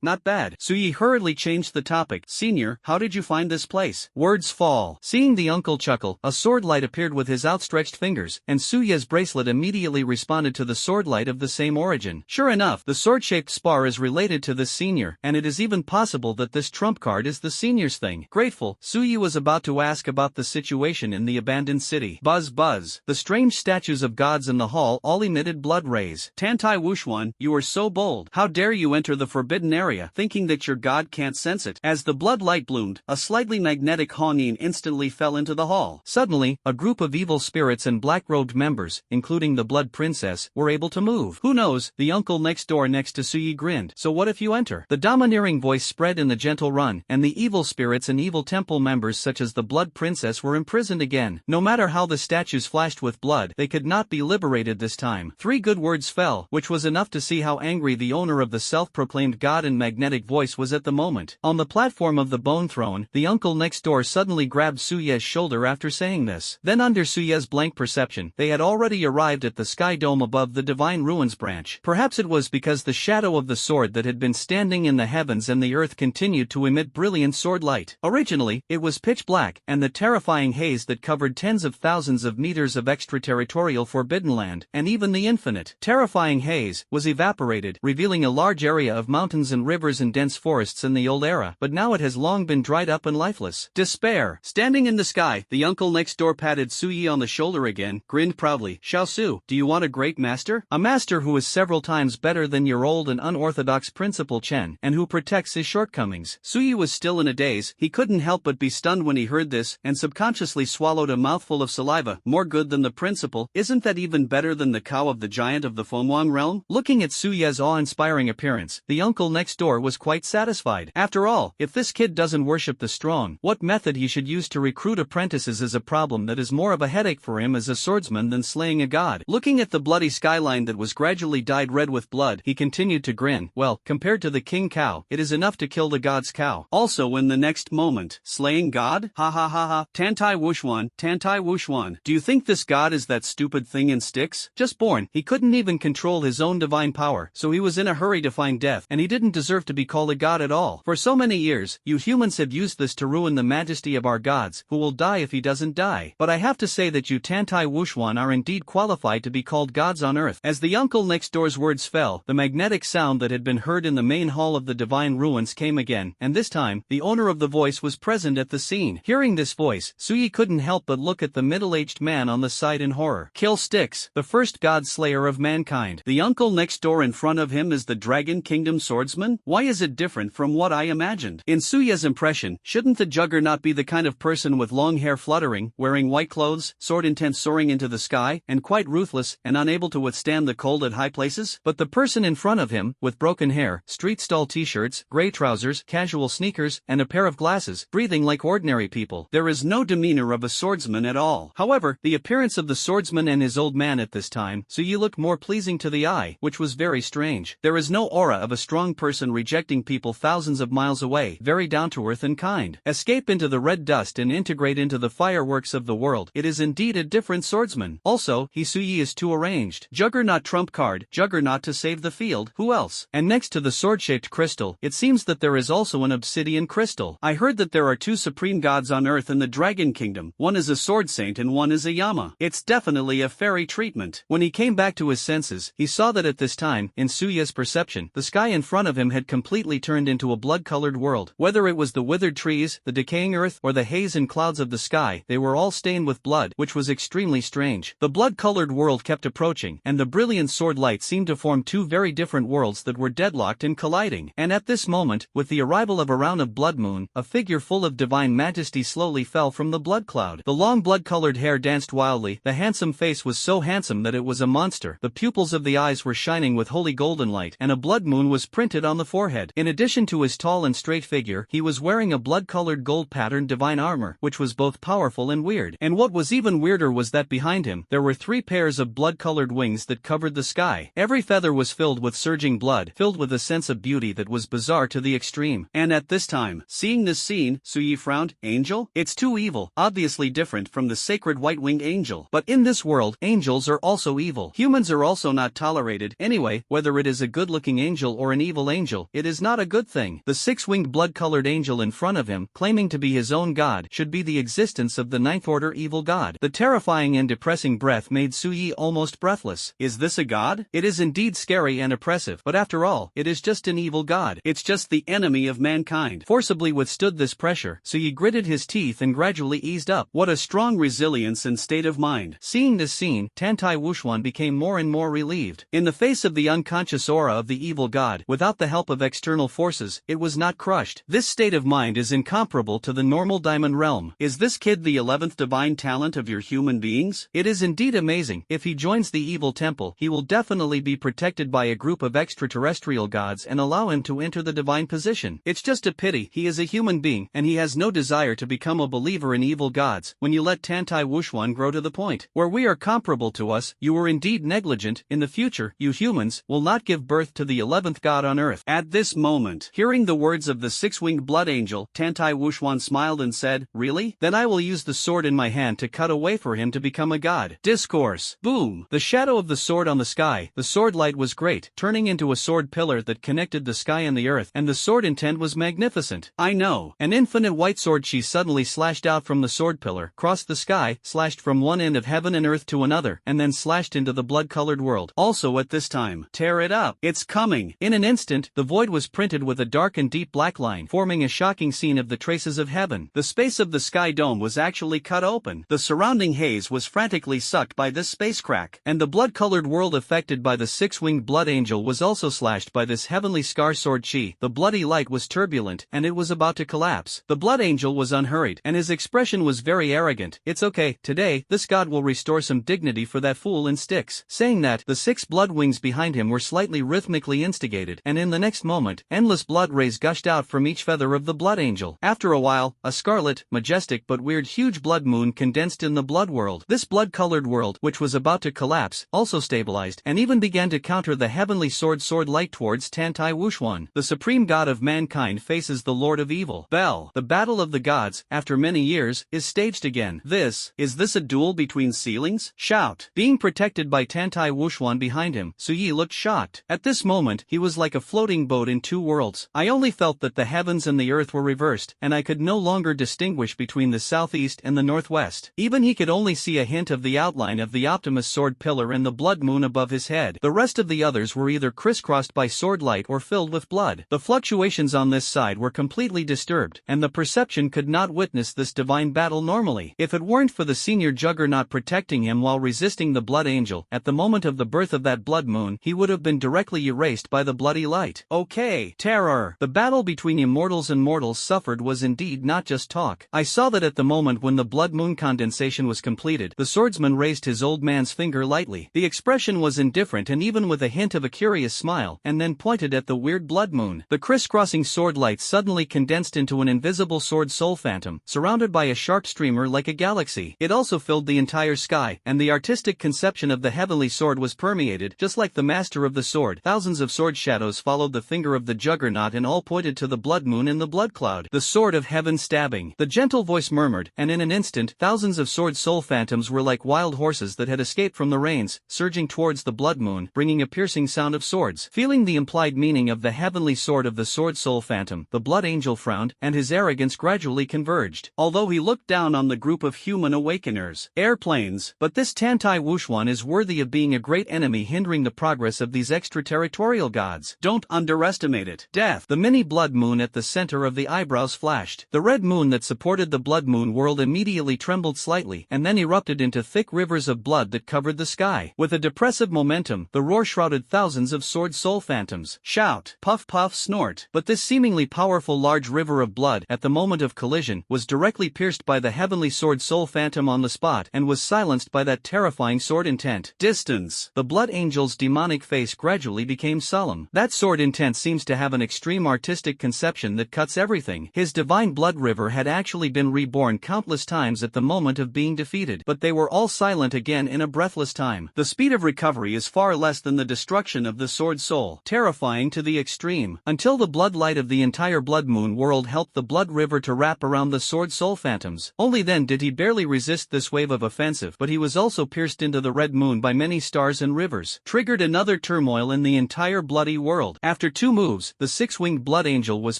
Not bad. Su Yi hurriedly changed the topic. Senior, how did you find this place? Words fall. Seeing the uncle chuckle, a sword light appeared with his outstretched fingers, and Su Yi's bracelet immediately responded to the sword light of the same origin. Sure enough, the sword-shaped spar is related to this senior, and it is even possible that this trump card is the senior's thing. Grateful, Su Yi was about to ask about the situation in the abandoned city. Buzz buzz. The strange statues of gods in the hall all emitted blood rays. Tantai Wuxuan, you are so bold. How dare you enter the forbidden area, thinking that your god can't sense it? As the blood light bloomed, a slightly magnetic Hongyin instantly fell into the hall. Suddenly, a group of evil spirits and black-robed members, including the Blood Princess, were able to move. Who knows, the uncle next door next to Su Yi grinned. So what if you enter? The domineering voice spread in the gentle run, and the evil spirits and evil temple members such as the Blood Princess were imprisoned again. No matter how the statues flashed with blood, they could not be liberated this time. 3 good words fell, which was enough to see how angry the owner of the self-proclaimed god in and magnetic voice was at the moment. On the platform of the bone throne, the uncle next door suddenly grabbed Suye's shoulder after saying this. Then under Suye's blank perception, they had already arrived at the sky dome above the divine ruins branch. Perhaps it was because the shadow of the sword that had been standing in the heavens and the earth continued to emit brilliant sword light. Originally, it was pitch black, and the terrifying haze that covered tens of thousands of meters of extraterritorial forbidden land, and even the infinite, terrifying haze, was evaporated, revealing a large area of mountains and rivers and dense forests in the old era, but now it has long been dried up and lifeless. Despair. Standing in the sky, the uncle next door patted Suyi on the shoulder again, grinned proudly. Xiao Su, do you want a great master? A master who is several times better than your old and unorthodox principal Chen, and who protects his shortcomings. Suyi was still in a daze. He couldn't help but be stunned when he heard this, and subconsciously swallowed a mouthful of saliva. More good than the principal? Isn't that even better than the cow of the giant of the Fenghuang realm? Looking at Suye's awe-inspiring appearance, the uncle next door was quite satisfied. After all, if this kid doesn't worship the strong, what method he should use to recruit apprentices is a problem that is more of a headache for him as a swordsman than slaying a god. Looking at the bloody skyline that was gradually dyed red with blood, he continued to grin. Well, compared to the king cow, it is enough to kill the god's cow. Also in the next moment, slaying god? Ha ha ha ha. Tantai Wuxuan. Do you think this god is that stupid thing in sticks? Just born, he couldn't even control his own divine power, so he was in a hurry to find death, and he didn't deserve to be called a god at all. For so many years, you humans have used this to ruin the majesty of our gods, who will die if he doesn't die. But I have to say that you Tantai Wuxuan are indeed qualified to be called gods on earth. As the uncle next door's words fell, the magnetic sound that had been heard in the main hall of the divine ruins came again, and this time, the owner of the voice was present at the scene. Hearing this voice, Suyi couldn't help but look at the middle-aged man on the side in horror. Kill Styx, the first god slayer of mankind. The uncle next door in front of him is the Dragon Kingdom swordsman? Why is it different from what I imagined? In Suya's impression, shouldn't the juggernaut be the kind of person with long hair fluttering, wearing white clothes, sword intent soaring into the sky, and quite ruthless and unable to withstand the cold at high places? But the person in front of him, with broken hair, street stall t-shirts, gray trousers, casual sneakers, and a pair of glasses, breathing like ordinary people. There is no demeanor of a swordsman at all. However, the appearance of the swordsman and his old man at this time, Suyi looked more pleasing to the eye, which was very strange. There is no aura of a strong person rejecting people thousands of miles away, very down-to-earth and kind. Escape into the red dust and integrate into the fireworks of the world. It is indeed a different swordsman. Also, Suyi is too arranged. Juggernaut trump card, Juggernaut to save the field, who else? And next to the sword-shaped crystal, it seems that there is also an obsidian crystal. I heard that there are two supreme gods on earth in the Dragon Kingdom. One is a sword saint and one is a Yama. It's definitely a fairy treatment. When he came back to his senses, he saw that at this time, in Suya's perception, the sky in front of him had completely turned into a blood-colored world. Whether it was the withered trees, the decaying earth, or the haze and clouds of the sky, they were all stained with blood, which was extremely strange. The blood-colored world kept approaching, and the brilliant sword light seemed to form two very different worlds that were deadlocked and colliding. And at this moment, with the arrival of a round of blood moon, a figure full of divine majesty slowly fell from the blood cloud. The long blood-colored hair danced wildly, the handsome face was so handsome that it was a monster, the pupils of the eyes were shining with holy golden light, and a blood moon was printed on the forehead. In addition to his tall and straight figure, he was wearing a blood-colored gold-patterned divine armor, which was both powerful and weird. And what was even weirder was that behind him, there were three pairs of blood-colored wings that covered the sky. Every feather was filled with surging blood, filled with a sense of beauty that was bizarre to the extreme. And at this time, seeing this scene, Suyi frowned. Angel? It's too evil, obviously different from the sacred white-winged angel. But in this world, angels are also evil. Humans are also not tolerated. Anyway, whether it is a good-looking angel or an evil angel, it is not a good thing. The six-winged blood-colored angel in front of him, claiming to be his own god, should be the existence of the ninth-order evil god. The terrifying and depressing breath made Suyi almost breathless. Is this a god? It is indeed scary and oppressive, but after all, it is just an evil god. It's just the enemy of mankind. Forcibly withstood this pressure, Suyi gritted his teeth and gradually eased up. What a strong resilience and state of mind. Seeing this scene, Tantai Wuxuan became more and more relieved. In the face of the unconscious aura of the evil god, without the help of external forces, it was not crushed. This state of mind is incomparable to the normal diamond realm. Is this kid the 11th divine talent of your human beings? It is indeed amazing. If he joins the evil temple, he will definitely be protected by a group of extraterrestrial gods and allow him to enter the divine position. It's just a pity he is a human being and he has no desire to become a believer in evil gods. When you let Tantai Wuxuan grow to the point where we are comparable to us, you were indeed negligent. In the future, you humans will not give birth to the 11th god on earth. At this moment, hearing the words of the six-winged blood angel, Tantai Wuxuan smiled and said, "Really? Then I will use the sword in my hand to cut a way for him to become a god." Discourse. Boom! The shadow of the sword on the sky, the sword light was great, turning into a sword pillar that connected the sky and the earth, and the sword intent was magnificent. I know. An infinite white sword chi suddenly slashed out from the sword pillar, crossed the sky, slashed from one end of heaven and earth to another, and then slashed into the blood-colored world. Also at this time, tear it up. It's coming. In an instant, the void was printed with a dark and deep black line, forming a shocking scene of the traces of heaven. The space of the sky dome was actually cut open. The surrounding haze was frantically sucked by this space crack, and the blood-colored world affected by the six-winged blood angel was also slashed by this heavenly scar sword chi. The bloody light was turbulent, and it was about to collapse. The blood angel was unhurried, and his expression was very arrogant. "It's okay, today, this god will restore some dignity for that fool in sticks." Saying that, the six blood wings behind him were slightly rhythmically instigated, and in the next moment, endless blood rays gushed out from each feather of the blood angel. After a while, a scarlet, majestic but weird huge blood moon condensed in the blood world. This blood-colored world, which was about to collapse, also stabilized, and even began to counter the heavenly sword light towards Tantai Wuxuan. The supreme god of mankind faces the lord of evil. Bell. The battle of the gods, after many years, is staged again. Is this a duel between ceilings? Shout. Being protected by Tantai Wuxuan behind him, Suyi looked shocked. At this moment, he was like a floating boat in two worlds. I only felt that the heavens and the earth were reversed, and I could no longer distinguish between the southeast and the northwest. Even he could only see a hint of the outline of the Optimus sword pillar and the blood moon above his head. The rest of the others were either crisscrossed by sword light or filled with blood. The fluctuations on this side were completely disturbed, and the perception could not witness this divine battle normally. If it weren't for the senior juggernaut protecting him while resisting the blood angel, at the moment of the birth of that blood moon, he would have been directly erased by the bloody light. Okay. Terror. The battle between immortals and mortals suffered was indeed not just talk. I saw that at the moment when the blood moon condensation was completed, the swordsman raised his old man's finger lightly. The expression was indifferent and even with a hint of a curious smile, and then pointed at the weird blood moon. The crisscrossing sword light suddenly condensed into an invisible sword soul phantom, surrounded by a sharp streamer like a galaxy. It also filled the entire sky, and the artistic conception of the heavenly sword was permeated, just like the master of the sword. Thousands of sword shadows followed the finger of the juggernaut and all pointed to the blood moon in the blood cloud. The sword of heaven stabbing. The gentle voice murmured, and in an instant, thousands of sword soul phantoms were like wild horses that had escaped from the reins, surging towards the blood moon, bringing a piercing sound of swords. Feeling the implied meaning of the heavenly sword of the sword soul phantom, the blood angel frowned, and his arrogance gradually converged. Although he looked down on the group of human awakeners, airplanes, but this Tantai Wuxuan is worthy of being a great enemy hindering the progress of these extraterritorial gods. Don't underestimate it. Death. The mini blood moon at the center of the eyebrows flashed. The red moon that supported the blood moon world immediately trembled slightly, and then erupted into thick rivers of blood that covered the sky. With a depressive momentum, the roar shrouded thousands of sword soul phantoms. Shout. Puff puff snort. But this seemingly powerful large river of blood, at the moment of collision, was directly pierced by the heavenly sword soul phantom on the spot, and was silenced by that terrifying sword intent. Distance. The blood angel's demonic face gradually became solemn. That sword intent seems to have an extreme artistic conception that cuts everything. His divine blood river had actually been reborn countless times at the moment of being defeated, but they were all silent again in a breathless time. The speed of recovery is far less than the destruction of the sword soul, terrifying to the extreme. Until the blood light of the entire blood moon world helped the blood river to wrap around the sword soul phantoms. Only then did he barely resist this wave of offensive, but he was also pierced into the red moon by many stars and rivers, triggered another turmoil in the entire bloody world. After two moves, the six-winged blood angel was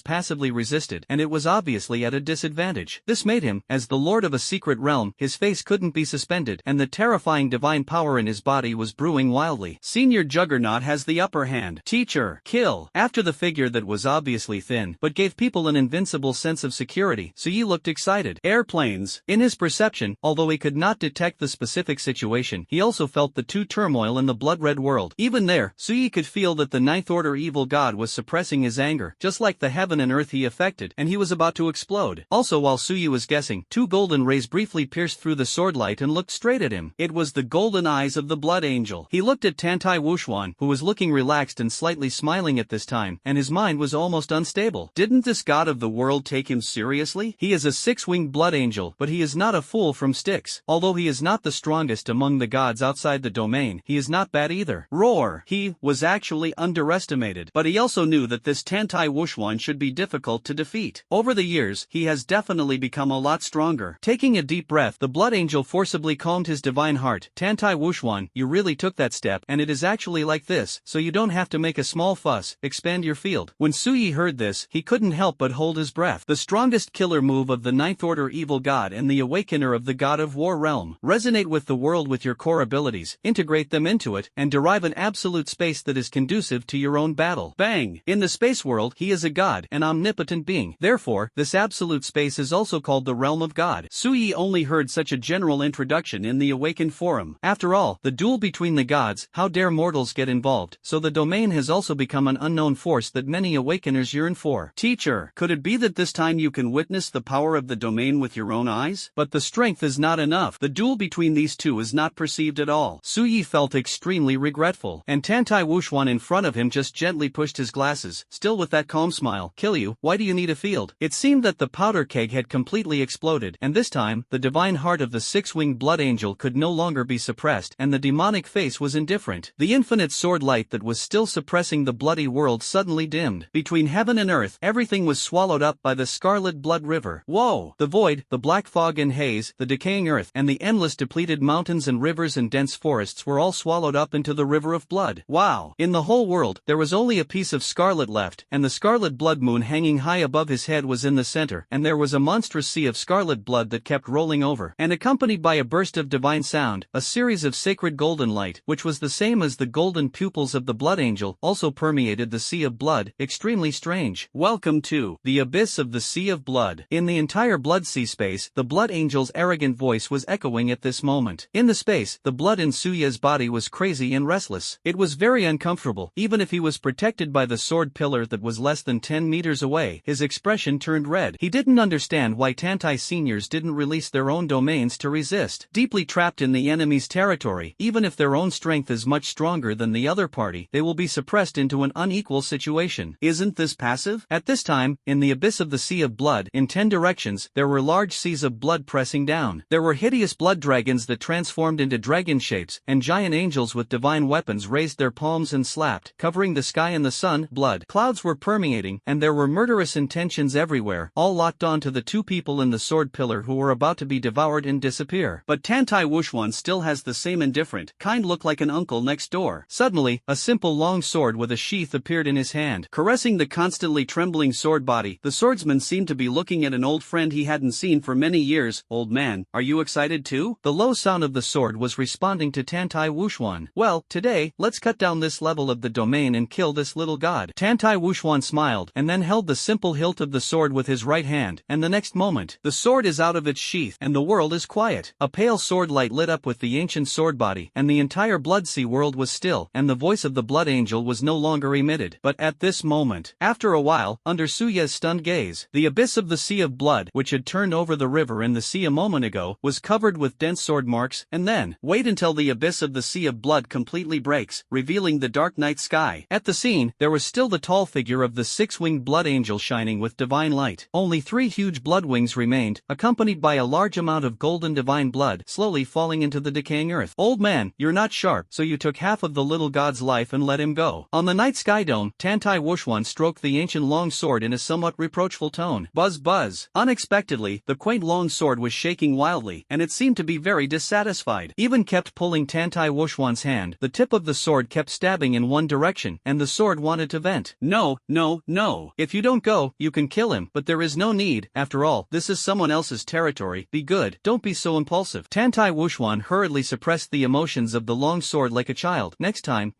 passively resisted, and it was obviously at a disadvantage. This made him, as the lord of a secret realm, his face couldn't be suspended, and the terrifying divine power in his body was brewing wildly. Senior Juggernaut has the upper hand. Teacher, kill. After the figure that was obviously thin, but gave people an invincible sense of security, Suyi looked excited. Airplanes. In his perception, although he could not detect the specific situation, he also felt the two turmoil in the blood-red world. Even there, Suyi could feel that the ninth order evil god was suppressing his anger, just like the heaven and earth he affected, and he was about to explode. Also, while Suyi was guessing, two golden rays briefly pierced through the sword light and looked straight at him. It was the golden eyes of the blood angel. He looked at Tantai Wuxuan, who was looking relaxed and slightly smiling at this time, and his mind was almost unstable. Didn't this god of the world take him seriously? He is a six-winged blood angel, but he is not a fool from sticks. Although he is not the strongest among the gods outside the domain, he is not bad either. Roar. He was actually underestimated. talented, but he also knew that this Tantai Wuxuan should be difficult to defeat. Over the years, he has definitely become a lot stronger. Taking a deep breath, the Blood Angel forcibly calmed his divine heart. Tantai Wuxuan, you really took that step, and it is actually like this, so you don't have to make a small fuss, expand your field. When Suyi heard this, he couldn't help but hold his breath. The strongest killer move of the Ninth Order Evil God and the Awakener of the God of War realm. Resonate with the world with your core abilities, integrate them into it, and derive an absolute space that is conducive to your own battle. Bang! In the space world, he is a god, an omnipotent being. Therefore, this absolute space is also called the realm of God. Suyi only heard such a general introduction in the Awakened Forum. After all, the duel between the gods, how dare mortals get involved, so the domain has also become an unknown force that many awakeners yearn for. Teacher, could it be that this time you can witness the power of the domain with your own eyes? But the strength is not enough. The duel between these two is not perceived at all. Suyi felt extremely regretful, and Tantai Wuxuan in front of him just gently pushed his glasses, still with that calm smile. Kill you? Why do you need a field? It seemed that the powder keg had completely exploded, and this time, the divine heart of the six-winged blood angel could no longer be suppressed, and the demonic face was indifferent. The infinite sword light that was still suppressing the bloody world suddenly dimmed. Between heaven and earth, everything was swallowed up by the scarlet blood river. Whoa! The void, the black fog and haze, the decaying earth, and the endless depleted mountains and rivers and dense forests were all swallowed up into the river of blood. Wow! In the whole world, there was only a piece of scarlet left, and the scarlet blood moon hanging high above his head was in the center, and there was a monstrous sea of scarlet blood that kept rolling over, and accompanied by a burst of divine sound, a series of sacred golden light, which was the same as the golden pupils of the blood angel, also permeated the sea of blood. Extremely strange. Welcome to the abyss of the sea of blood. In the entire blood sea space, the blood angel's arrogant voice was echoing at this moment. In the space, the blood in Suya's body was crazy and restless. It was very uncomfortable. Even if he was protected by the sword pillar that was less than 10 meters away, his expression turned red. He didn't understand why Tantai seniors didn't release their own domains to resist. Deeply trapped in the enemy's territory, even if their own strength is much stronger than the other party, they will be suppressed into an unequal situation. Isn't this passive? At this time, in the abyss of the sea of blood, in 10 directions, there were large seas of blood pressing down. There were hideous blood dragons that transformed into dragon shapes, and giant angels with divine weapons raised their palms and slapped, covering the sky and the sun. Blood clouds were permeating, and there were murderous intentions everywhere, all locked on to the two people in the sword pillar who were about to be devoured and disappear. But Tantai Wuxuan still has the same indifferent, kind look like an uncle next door. Suddenly, a simple long sword with a sheath appeared in his hand. Caressing the constantly trembling sword body, the swordsman seemed to be looking at an old friend he hadn't seen for many years. Old man, are you excited too? The low sound of the sword was responding to Tantai Wuxuan. Well, today, let's cut down this level of the domain and kill this little god. Tantai Wuxuan smiled, and then held the simple hilt of the sword with his right hand, and the next moment, the sword is out of its sheath, and the world is quiet. A pale sword light lit up with the ancient sword body, and the entire blood sea world was still, and the voice of the blood angel was no longer emitted. But at this moment, after a while, under Suya's stunned gaze, the abyss of the sea of blood, which had turned over the river in the sea a moment ago, was covered with dense sword marks, and then, wait until the abyss of the sea of blood completely breaks, revealing the dark night sky. At the scene, there was still the tall figure of the six-winged blood angel shining with divine light. Only 3 huge blood wings remained, accompanied by a large amount of golden divine blood slowly falling into the decaying earth. Old man, you're not sharp, so you took half of the little god's life and let him go. On the night sky dome, Tantai Wuxuan stroked the ancient long sword in a somewhat reproachful tone. Buzz buzz. Unexpectedly, the quaint long sword was shaking wildly, and it seemed to be very dissatisfied. Even kept pulling Tantai Wuxuan's hand, the tip of the sword kept stabbing in one direction, and the sword wanted to vent. No, no, no. If you don't go, you can kill him, but there is no need. After all, this is someone else's territory. Be good. Don't be so impulsive. Tantai Wuxuan hurriedly suppressed the emotions of the long sword like a child. Next time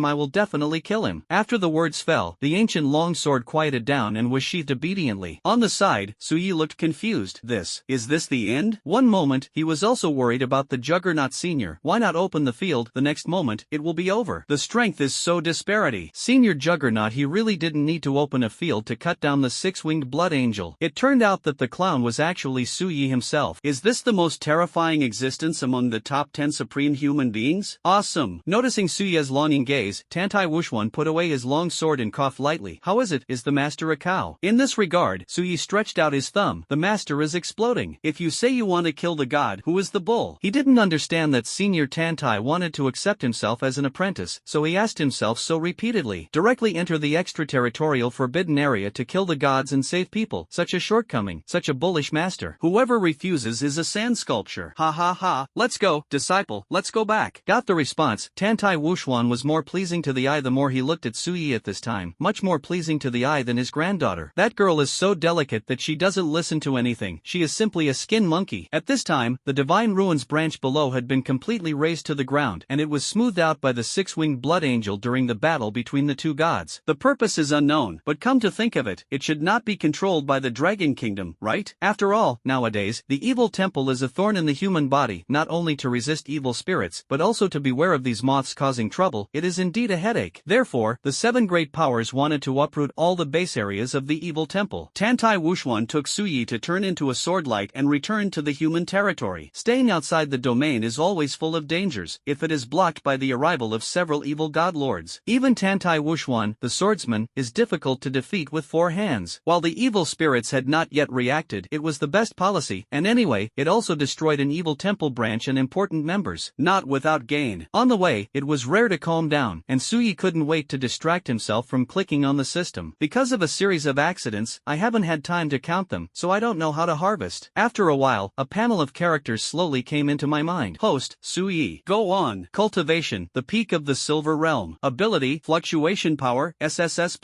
I will definitely kill him. After the words fell, the ancient long sword quieted down and was sheathed obediently. On the side, Suyi looked confused. Is this the end? One moment, he was also worried about the Juggernaut Senior. Why not open the field? The next moment, it will be over. The strength is so disparity. Senior Juggernaut, he really didn't need to open a field to cut down the six-winged blood angel. It turned out that the clown was actually Suyi himself. Is this the most terrifying existence among the top 10 supreme human beings? Awesome. Noticing Suya's longing gaze, Tantai Wuxuan put away his long sword and coughed lightly. How is it? Is the master a cow? In this regard, Suyi stretched out his thumb. The master is exploding. If you say you want to kill the god, who is the bull? He didn't understand that Senior Tantai wanted to accept himself as an apprentice, so he asked himself so repeatedly. Exactly. Directly enter the extraterritorial forbidden area to kill the gods and save people. Such a shortcoming, such a bullish master. Whoever refuses is a sand sculpture. Ha ha ha. Let's go, disciple, let's go back. Got the response. Tantai Wuxuan was more pleasing to the eye the more he looked at Suyi at this time, much more pleasing to the eye than his granddaughter. That girl is so delicate that she doesn't listen to anything, she is simply a skin monkey. At this time, the Divine Ruins branch below had been completely razed to the ground, and it was smoothed out by the six-winged blood angel during the battle between the two gods. The purpose is unknown, but come to think of it, it should not be controlled by the Dragon Kingdom, right? After all, nowadays, the evil temple is a thorn in the human body, not only to resist evil spirits, but also to beware of these moths causing trouble. It is indeed a headache. Therefore, the seven great powers wanted to uproot all the base areas of the evil temple. Tantai Wuxuan took Suyi to turn into a swordlight and return to the human territory. Staying outside the domain is always full of dangers, if it is blocked by the arrival of several evil god lords. Even Tantai Wuxuan, the swordsman, is difficult to defeat with 4 hands. While the evil spirits had not yet reacted, it was the best policy, and anyway, it also destroyed an evil temple branch and important members. Not without gain. On the way, it was rare to calm down, and Suyi couldn't wait to distract himself from clicking on the system. Because of a series of accidents, I haven't had time to count them, so I don't know how to harvest. After a while, a panel of characters slowly came into my mind. Host, Suyi. Go on. Cultivation, the peak of the Silver Realm. Ability, Fluctuation Power, SSS+.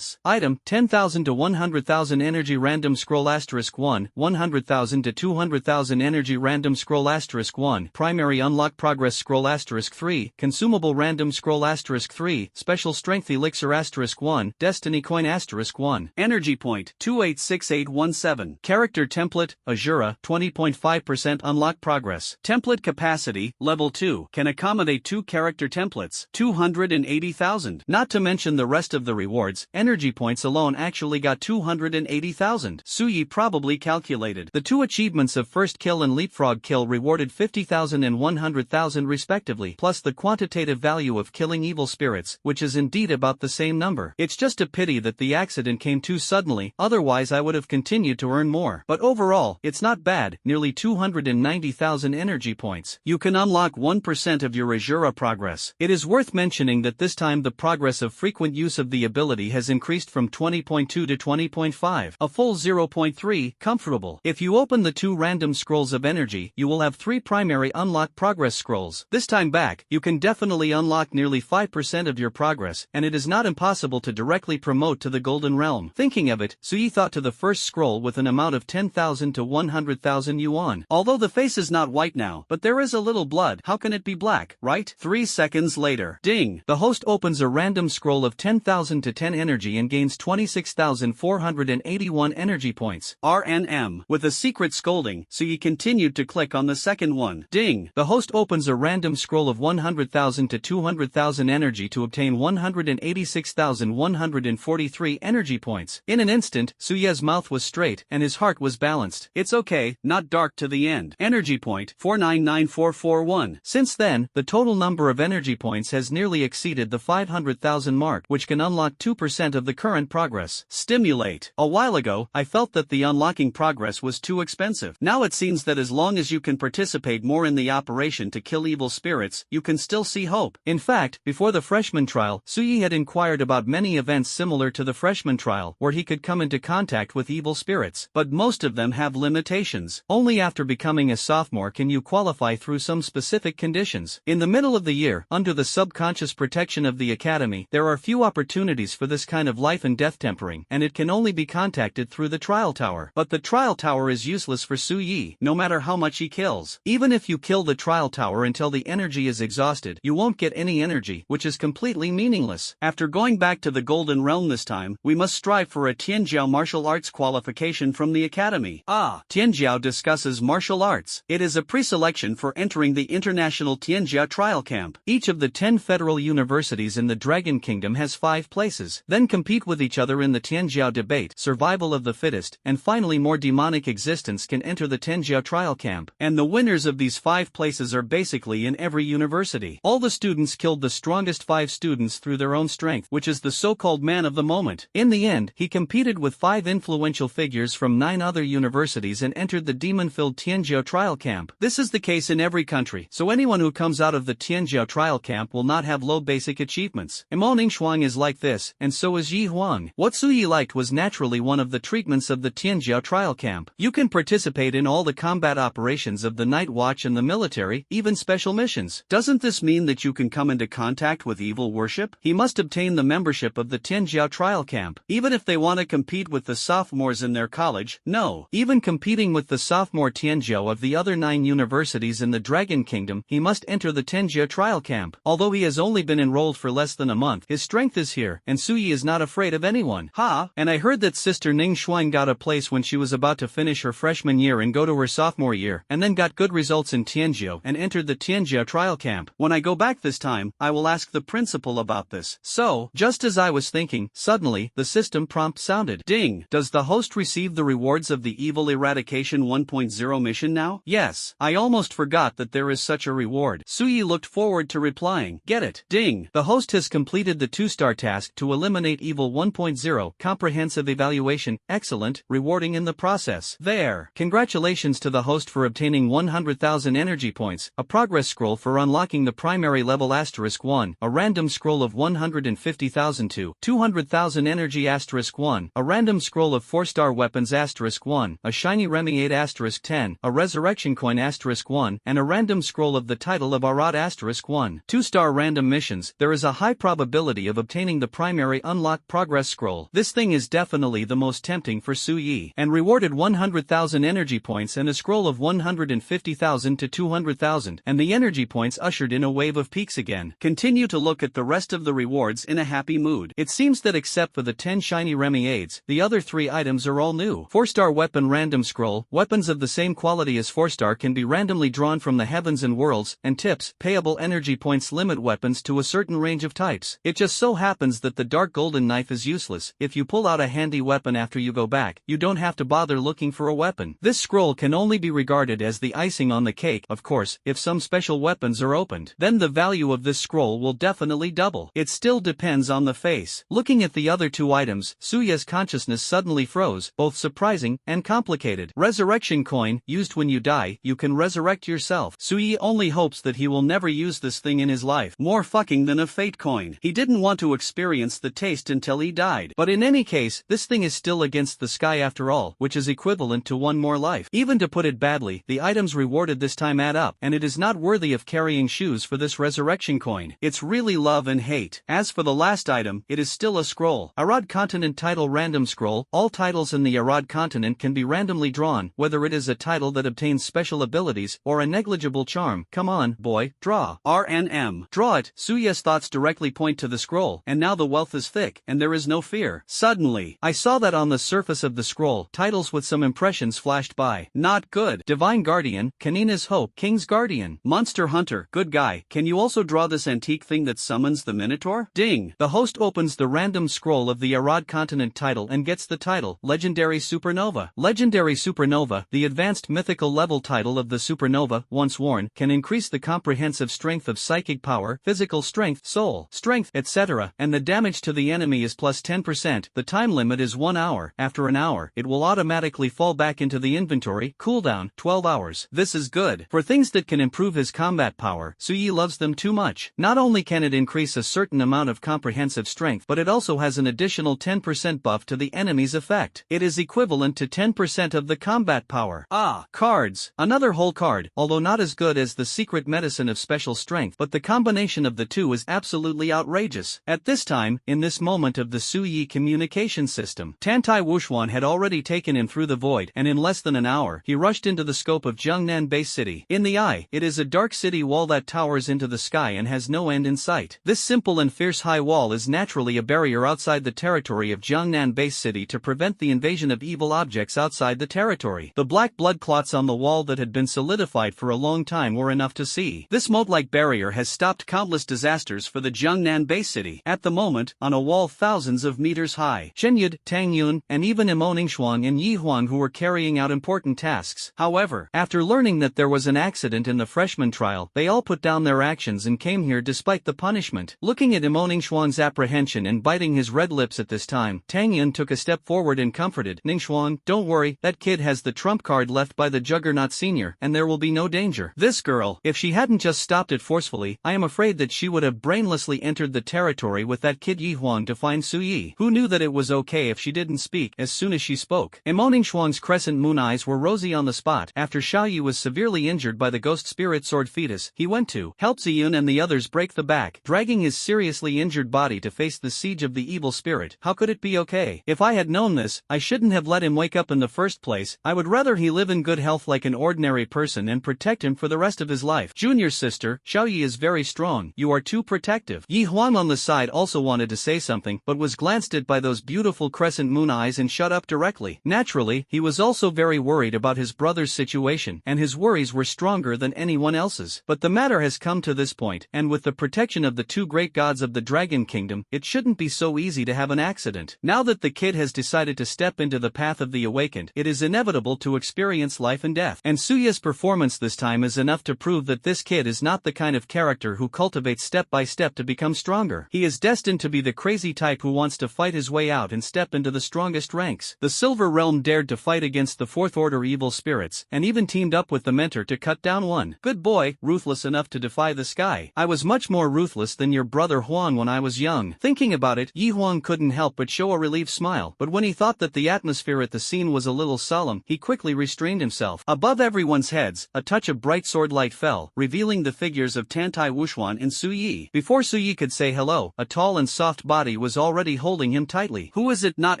Item, 10,000 to 100,000 Energy Random Scroll *1, 100,000 to 200,000 Energy Random Scroll *1, Primary Unlock Progress Scroll *3, Consumable Random Scroll *3, Special Strength Elixir *1, Destiny Coin *1. Energy Point, 286817. Character Template, Ashura, 20.5% Unlock Progress. Template Capacity, Level 2, can accommodate 2 character templates, 280,000. Not to mention the rest of the rewards, energy points alone actually got 280,000. Suyi probably calculated. The 2 achievements of First Kill and Leapfrog Kill rewarded 50,000 and 100,000 respectively, plus the quantitative value of killing evil spirits, which is indeed about the same number. It's just a pity that the accident came too suddenly, otherwise I would have continued to earn more. But overall, it's not bad, nearly 290,000 energy points. You can unlock 1% of your Ashura progress. It is worth mentioning that this time the progress of frequent use of the ability has increased from 20.2 to 20.5, a full 0.3, comfortable. If you open the 2 random scrolls of energy, you will have 3 primary unlock progress scrolls. This time back, you can definitely unlock nearly 5% of your progress, and it is not impossible to directly promote to the Golden Realm. Thinking of it, Suyi thought to the first scroll with an amount of 10,000 to 100,000 yuan. Although the face is not white now, but there is a little blood, how can it be black, right? 3 seconds later. Ding! The host opens a random scroll of 10,000 to 10 energy and gains 26,481 energy points. RNM. With a secret scolding, Suyi continued to click on the second one. Ding! The host opens a random scroll of 100,000 to 200,000 energy to obtain 186,143 energy points. In an instant, Suye's mouth was straight and his heart was balanced. It's okay, not dark to the end. Energy point, 499441. Since then, the total number of energy points has nearly exceeded the 500,000 mark, which can unlock 2% of the current progress. Stimulate. A while ago, I felt that the unlocking progress was too expensive. Now it seems that as long as you can participate more in the operation to kill evil spirits, you can still see hope. In fact, before the freshman trial, Suyi had inquired about many events similar to the freshman trial, where he could come into contact with evil spirits, but most of them have limitations. Only after becoming a sophomore can you qualify through some specific conditions. In the middle of the year, under the subconscious protection of the academy, there are few opportunities for this kind of life and death tempering, and it can only be contacted through the trial tower. But the trial tower is useless for Suyi, no matter how much he kills. Even if you kill the trial tower until the energy is exhausted, you won't get any energy, which is completely meaningless. After going back to the Golden Realm this time, we must strive for a Tianjiao martial arts qualification from the academy. Tianjiao discusses martial arts. It is a pre-selection for entering the International Tianjiao Trial Camp. Each of the 10 federal universities in the Dragon Kingdom has 5 places. Then compete with each other in the Tianjiao debate, survival of the fittest, and finally more demonic existence can enter the Tianjiao Trial Camp. And the winners of these 5 places are basically in every university. All the students killed the strongest 5 students through their own strength, which is the so-called man of the moment. In the end, he competed with 5 influential figures from 9 other universities and entered the demon-filled Tianjiao Trial Camp. This is the case in every country, so anyone who comes out of the Tianjiao Trial Camp will not have low basic achievements. Ningxuang is like this, and so is Yi Huang. What Suyi liked was naturally one of the treatments of the Tianjiao trial camp. You can participate in all the combat operations of the Night Watch and the military, even special missions. Doesn't this mean that you can come into contact with evil worship? He must obtain the membership of the Tianjiao trial camp. Even if they want to compete with the sophomores in their college, no. Even competing with the sophomore Tianjiao of the other 9 universities in the Dragon Kingdom, he must enter the Tianjiao trial camp. Although he has only been enrolled for less than a month, his strength is here, and Suyi is not afraid of anyone. Ha! And I heard that Sister Ning Shuang got a place when she was about to finish her freshman year and go to her sophomore year, and then got good results in Tianjiao and entered the Tianjiao trial camp. When I go back this time, I will ask the principal about this. So, just as I was thinking, suddenly, the system prompt sounded. Ding! Does the host receive the rewards of the Evil Eradication 1.0 mission now? Yes. I almost forgot that there is such a reward. Suyi looked forward to replying. Get it. Ding! The host has completed the 2-star task to eliminate Evil 1.0 comprehensive evaluation. Excellent, rewarding in the process. There. Congratulations to the host for obtaining 100,000 energy points, a progress scroll for unlocking the primary level *1, a random scroll of 150,000 to 200,000 energy *1, a random scroll of 4-star weapons *1, a shiny Remy 8 *10, a resurrection coin *1, and a random scroll of the title of Arad *1. 2-star random missions. There is a high probability of obtaining the primary unlock progress scroll. This thing is definitely the most tempting for Suyi, and rewarded 100,000 energy points and a scroll of 150,000 to 200,000, and the energy points ushered in a wave of peaks again. Continue to look at the rest of the rewards in a happy mood. It seems that except for the 10 shiny Remy 8s, the other 3 items are all new. 4-star weapon random scroll. Weapons of the same quality as 4-star can be randomly drawn from the heavens and worlds, and tips, payable energy points limit weapons to a certain range of types. It just so happens that the dark golden knife is useless. If you pull out a handy weapon after you go back, you don't have to bother looking for a weapon. This scroll can only be regarded as the icing on the cake. Of course, if some special weapons are opened, then the value of this scroll will definitely double. It still depends on the face. Looking at the other 2 items, Suya's consciousness suddenly froze, both surprising and complicated. Resurrection coin, used when you die, you can resurrect yourself. Suyi only hopes that he will never use this thing in his life. More fucking than a fate coin. He didn't want to experience the taste until he died. But in any case, this thing is still against the sky after all, which is equivalent to 1 more life. Even to put it badly, the items rewarded this time add up, and it is not worthy of carrying shoes for this resurrection coin. It's really love and hate. As for the last item, it is still a scroll. Arad Continent title random scroll. All titles in the Arad Continent can be randomly drawn, whether it is a title that obtains special abilities, or a negligible charm. Come on, boy, draw. RNM. Draw it. Suya's thoughts directly point to the scroll, and now the wealth is thick, and there is no fear. Suddenly, I saw that on the surface of the scroll, titles with some impressions flashed by. Not good. Divine Guardian, Kanina's Hope, King's Guardian, Monster Hunter, good guy. Can you also draw this antique thing that summons the Minotaur? Ding. The host opens the random scroll of the Arad Continent title and gets the title, Legendary Supernova. Legendary Supernova, the advanced mythical level title of the supernova, once worn, can increase the comprehensive strength of psychic power, physical strength, soul, strength, etc., and the damage to the enemy is plus 10%. The time limit is 1 hour. After an hour, it will automatically fall back into the inventory. Cooldown, 12 hours. This is good. For things that can improve his combat power, Suyi loves them too much. Not only can it increase a certain amount of comprehensive strength, but it also has an additional 10% buff to the enemy's effect. It is equivalent to 10% of the combat power. Ah, cards. Another whole card, although not as good as the secret medicine of special strength, but the combination of the two is absolutely outrageous. At this time, in this moment of the Suyi communication system, Tantai Wuxuan had already taken him through the void, and in less than an hour, he rushed into the scope of Jiangnan Base City. In the eye, it is a dark city wall that towers into the sky and has no end in sight. This simple and fierce high wall is naturally a barrier outside the territory of Jiangnan Base City to prevent the invasion of evil objects outside the territory. The black blood clots on the wall that had been solidified for a long time were enough to see. This moat-like barrier has stopped countless disasters for the Jiangnan Base City. At the moment, on a wall thousands of meters high, Chen Yud, Tang Yun, and even Imo Ningxuang and Yi Huang who were carrying out important tasks. However, after learning that there was an accident in the freshman trial, they all put down their actions and came here despite the punishment. Looking at Imo Ningxuang's apprehension and biting his red lips at this time, Tang Yun took a step forward and comforted, Ningxuang, don't worry, that kid has the trump card left by the Juggernaut Senior, and there will be no danger. This girl, if she hadn't just stopped it forcefully, I am afraid that she would have brainlessly entered the territory with that kid Yi Huang to find Su Yi, who knew that it was okay if she didn't speak as soon as she spoke. Ning crescent moon eyes were rosy on the spot. After Xiao Yi was severely injured by the ghost spirit sword fetus, he went to help Ziyun and the others break the back, dragging his seriously injured body to face the siege of the evil spirit. How could it be okay? If I had known this, I shouldn't have let him wake up in the first place. I would rather he live in good health like an ordinary person and protect him for the rest of his life. Junior sister, Xiao Yi is very strong. You are too protective. Yi Huang on the side also wanted to say something, but was glanced at by those beautiful crescent moon eyes and shut up directly. Naturally, he was also very worried about his brother's situation, and his worries were stronger than anyone else's. But the matter has come to this point, and with the protection of the two great gods of the Dragon Kingdom, it shouldn't be so easy to have an accident. Now that the kid has decided to step into the path of the awakened, it is inevitable to experience life and death. And Suya's performance this time is enough to prove that this kid is not the kind of character who cultivates step by step to become stronger. He is destined to be the crazy type who wants to fight his way out and step into the strongest ranks. The Silver Realm dared to fight against the Fourth Order evil spirits, and even teamed up with the mentor to cut down one. Good boy, ruthless enough to defy the sky. I was much more ruthless than your brother Huang when I was young. Thinking about it, Yi Huang couldn't help but show a relieved smile, but when he thought that the atmosphere at the scene was a little solemn, he quickly restrained himself. Above everyone's heads, a touch of bright sword light fell, revealing the figures of Tantai Wuxuan and Su Yi. Before Su Yi could say hello, a tall and soft body was already holding him tightly. Who is it? Not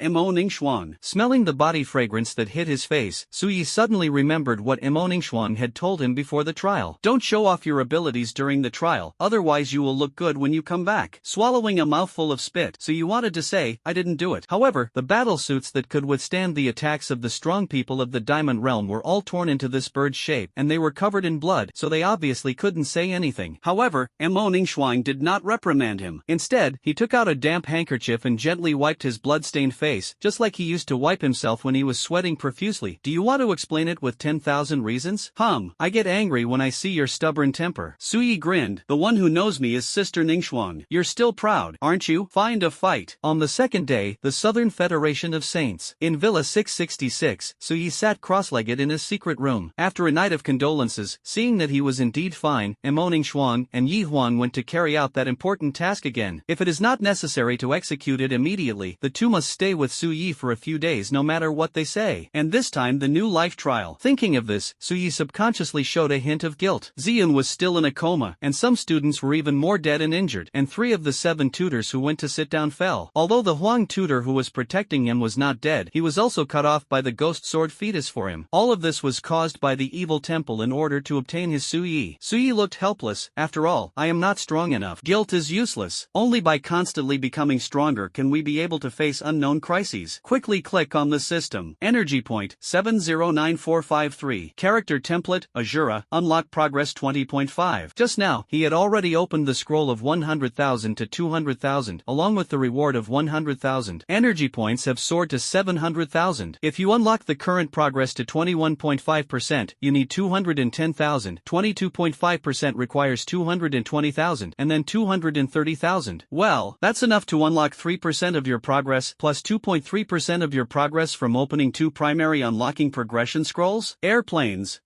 Ningxuan. Smelling the body fragrance that hit his face, Su Yi suddenly remembered what Ningxuan had told him before the trial. Don't show off your abilities during the trial, otherwise you will look good when you come back. Swallowing a mouthful of spit, Su Yi wanted to say, I didn't do it. However, the battle suits that could withstand the attacks of the strong people of the Diamond Realm were all torn into this bird's shape, and they were covered in blood, so they obviously couldn't say anything. However, Ningxuan did not reprimand him. Instead, he took out a damp handkerchief and gently wiped his blood-stained face, just like he used to wipe himself when he was sweating profusely. Do you want to explain it with 10,000 reasons? I get angry when I see your stubborn temper. Su Yi grinned. The one who knows me is Sister Ningxuan. You're still proud, aren't you? Find a fight. On the second day, the Southern Federation of Saints. In Villa 666, Su Yi sat cross-legged in his secret room. After a night of condolences, seeing that he was indeed fine, Ningxuan and Yi Huang went to carry out that important task again. If it is not necessary to execute it immediately, the two must stay with Su Yi for a few days no matter what they say. And this time the new life trial. Thinking of this, Su Yi subconsciously showed a hint of guilt. Ziyun was still in a coma, and some students were even more dead and injured, and 3 of the 7 tutors who went to sit down fell. Although the Huang tutor who was protecting him was not dead, he was also cut off by the ghost sword fetus for him. All of this was caused by the evil temple in order to obtain his Su Yi. Su Yi looked helpless. After all, I am not strong enough. Guilt is useless. Only by constantly becoming stronger can we be able to face unknown crises. Quickly click on the system. Energy point 709453. Character template Ashura. Unlock progress 20.5. Just now, he had already opened the scroll of 100,000 to 200,000, along with the reward of 100,000. Energy points have soared to 700,000. If you unlock the current progress to 21.5%, you need 210,000. 22.5% requires 220,000, and then 230,000. Well, that's enough to unlock 3% of your progress, plus 2.3% of your progress from opening 2 primary unlocking progression scrolls. Airplanes,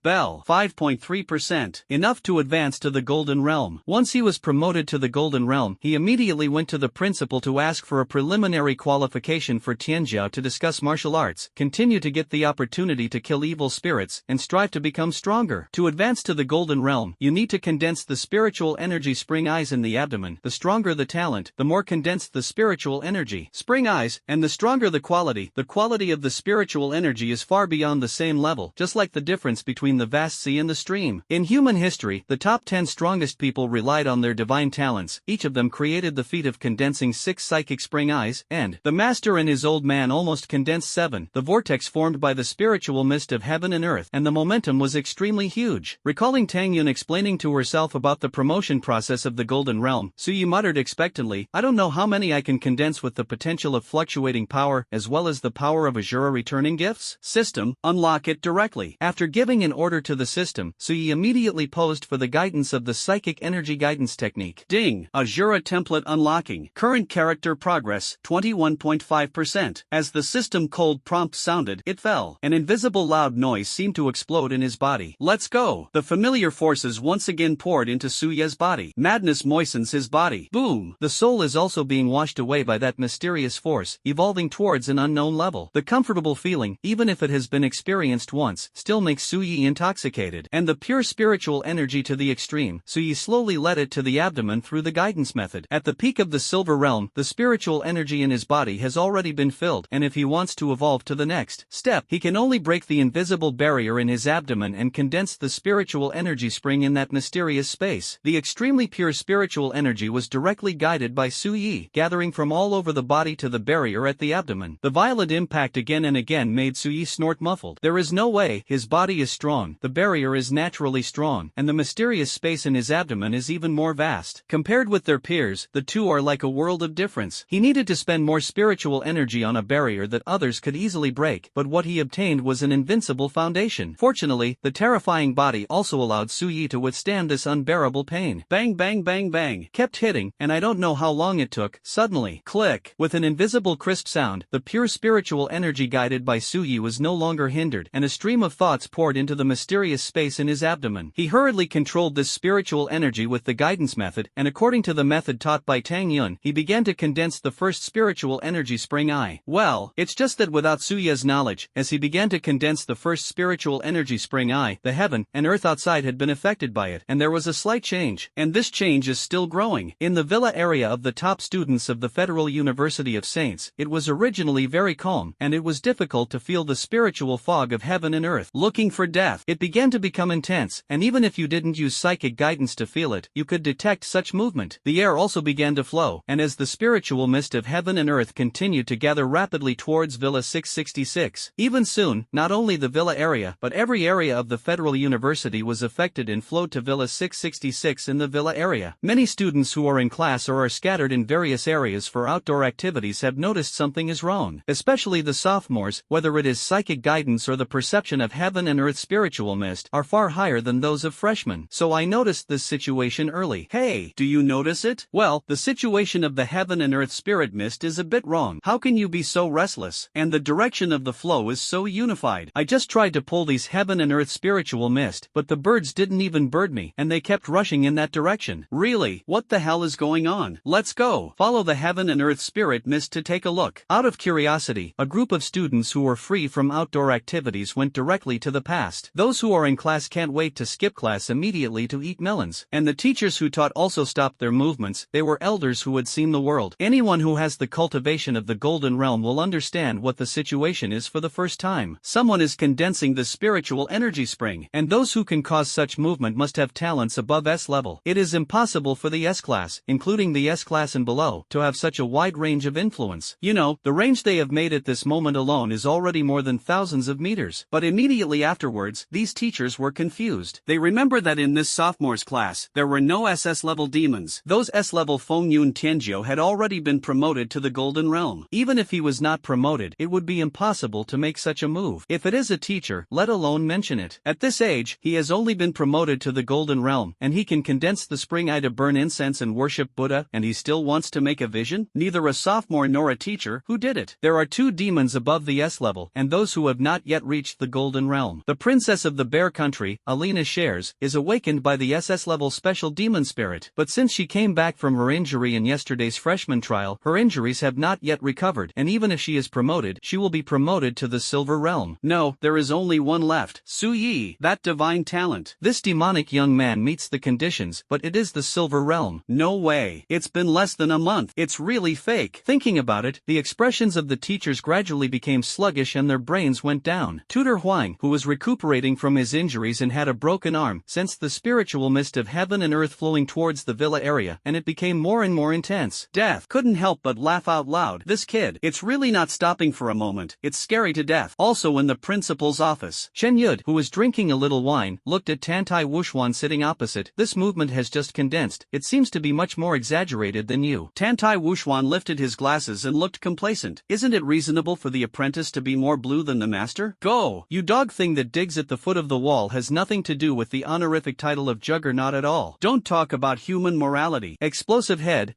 Bell, 5.3%. Enough to advance to the Golden Realm. Once he was promoted to the Golden Realm, he immediately went to the principal to ask for a preliminary qualification for Tianjiao to discuss martial arts, continue to get the opportunity to kill evil spirits, and strive to become stronger. To advance to the Golden Realm, you need to condense the spiritual energy spring eyes in the abdomen. The stronger the talent, the more condensed the spiritual energy spring eyes, and the stronger the quality. The quality of the spiritual energy is far beyond the same level, just like the difference between the vast sea and the stream. In human history, the top 10 strongest people relied on their divine talents. Each of them created the feat of condensing 6 psychic spring eyes, and the master and his old man almost condensed 7. The vortex formed by the spiritual mist of heaven and earth, and the momentum was extremely huge. Recalling Tang Yun explaining to herself about the promotion process of the Golden Realm, Su Yi muttered expectantly, I don't know how many I can condense with the potential of fluctuating power as well as the power of Ashura returning gifts. System, unlock it directly. After giving an order to the system, Su Yi immediately posed for the guidance of the psychic energy guidance technique. Ding! Ashura template unlocking. Current character progress, 21.5%. As the system cold prompt sounded, it fell. An invisible loud noise seemed to explode in his body. Let's go! The familiar forces once again poured into Su Ye's body. Madness moistened worsens his body. Boom! The soul is also being washed away by that mysterious force, evolving towards an unknown level. The comfortable feeling, even if it has been experienced once, still makes Suyi intoxicated. And the pure spiritual energy to the extreme, Suyi slowly led it to the abdomen through the guidance method. At the peak of the silver realm, the spiritual energy in his body has already been filled, and if he wants to evolve to the next step, he can only break the invisible barrier in his abdomen and condense the spiritual energy spring in that mysterious space. The extremely pure spiritual energy was directly guided by Suyi, gathering from all over the body to the barrier at the abdomen. The violent impact again and again made Suyi snort muffled. There is no way, his body is strong, the barrier is naturally strong, and the mysterious space in his abdomen is even more vast. Compared with their peers, the two are like a world of difference. He needed to spend more spiritual energy on a barrier that others could easily break, but what he obtained was an invincible foundation. Fortunately, the terrifying body also allowed Suyi to withstand this unbearable pain. Bang bang bang bang, kept hitting, and I don't know how long it took. Suddenly, click, with an invisible crisp sound, the pure spiritual energy guided by Suyi was no longer hindered, and a stream of thoughts poured into the mysterious space in his abdomen. He hurriedly controlled this spiritual energy with the guidance method, and according to the method taught by Tang Yun, he began to condense the first spiritual energy spring I. Well, it's just that without Suya's knowledge, as he began to condense the first spiritual energy spring I, the heaven and earth outside had been affected by it, and there was a slight change, and this change is still growing. In the villa area of the top students of the Federal University of Saints, it was originally very calm, and it was difficult to feel the spiritual fog of heaven and earth. Looking for death, it began to become intense, and even if you didn't use psychic guidance to feel it, you could detect such movement. The air also began to flow, and as the spiritual mist of heaven and earth continued to gather rapidly towards Villa 666, even soon, not only the villa area, but every area of the Federal University was affected and flowed to Villa 666 in the villa area. Many students who are in class or are scattered in various areas for outdoor activities have noticed something is wrong, especially the sophomores, whether it is psychic guidance or the perception of heaven and earth spiritual mist, are far higher than those of freshmen. So I noticed this situation early. Hey, do you notice it? Well, the situation of the heaven and earth spirit mist is a bit wrong. How can you be so restless? And the direction of the flow is so unified. I just tried to pull these heaven and earth spiritual mist, but the birds didn't even bird me, and they kept rushing in that direction. Really, what the hell is going on? Let's go. Follow the heaven and earth spirit mist to take a look. Out of curiosity, a group of students who were free from outdoor activities went directly to the past. Those who are in class can't wait to skip class immediately to eat melons, and the teachers who taught also stopped their movements. They were elders who had seen the world. Anyone who has the cultivation of the golden realm will understand what the situation is for the first time. Someone is condensing the spiritual energy spring, and those who can cause such movement must have talents above S level. It is impossible for the S class, including the S class and below, to have such a wide range of influence. You know, the range they have made at this moment alone is already more than thousands of meters. But immediately afterwards, these teachers were confused. They remember that in this sophomore's class, there were no SS level demons. Those S level Feng Yun Tianjiu had already been promoted to the golden realm. Even if he was not promoted, it would be impossible to make such a move. If it is a teacher, let alone mention it. At this age, he has only been promoted to the golden realm, and he can condense the spring I to burn incense and worship Buddha, and he still wants to make a vision? Neither a sophomore nor a teacher. Who did it? There are two demons above the S level, and those who have not yet reached the golden realm. The princess of the bear country, Alina Shares, is awakened by the SS level special demon spirit, but since she came back from her injury in yesterday's freshman trial, her injuries have not yet recovered, and even if she is promoted, she will be promoted to the silver realm. No, there is only one left. Su Yi, that divine talent. This demonic young man meets the conditions, but it is the silver realm. No way. It's been less than a month. It's really fake. Thinking about it, the expressions of the teachers gradually became sluggish and their brains went down. Tutor Huang, who was recuperating from his injuries and had a broken arm, sensed the spiritual mist of heaven and earth flowing towards the villa area, and it became more and more intense. Death couldn't help but laugh out loud. This kid, it's really not stopping for a moment. It's scary to death. Also in the principal's office, Chen Yud, who was drinking a little wine, looked at Tantai Wuxuan sitting opposite. This movement has just condensed. It seems to be much more exaggerated than you. Tantai Wuxuan lifted his glasses and looked complacent. Isn't it reasonable for the apprentice to be more blue than the master? Go! You dog thing that digs at the foot of the wall has nothing to do with the honorific title of Juggernaut at all. Don't talk about human morality. Explosive head,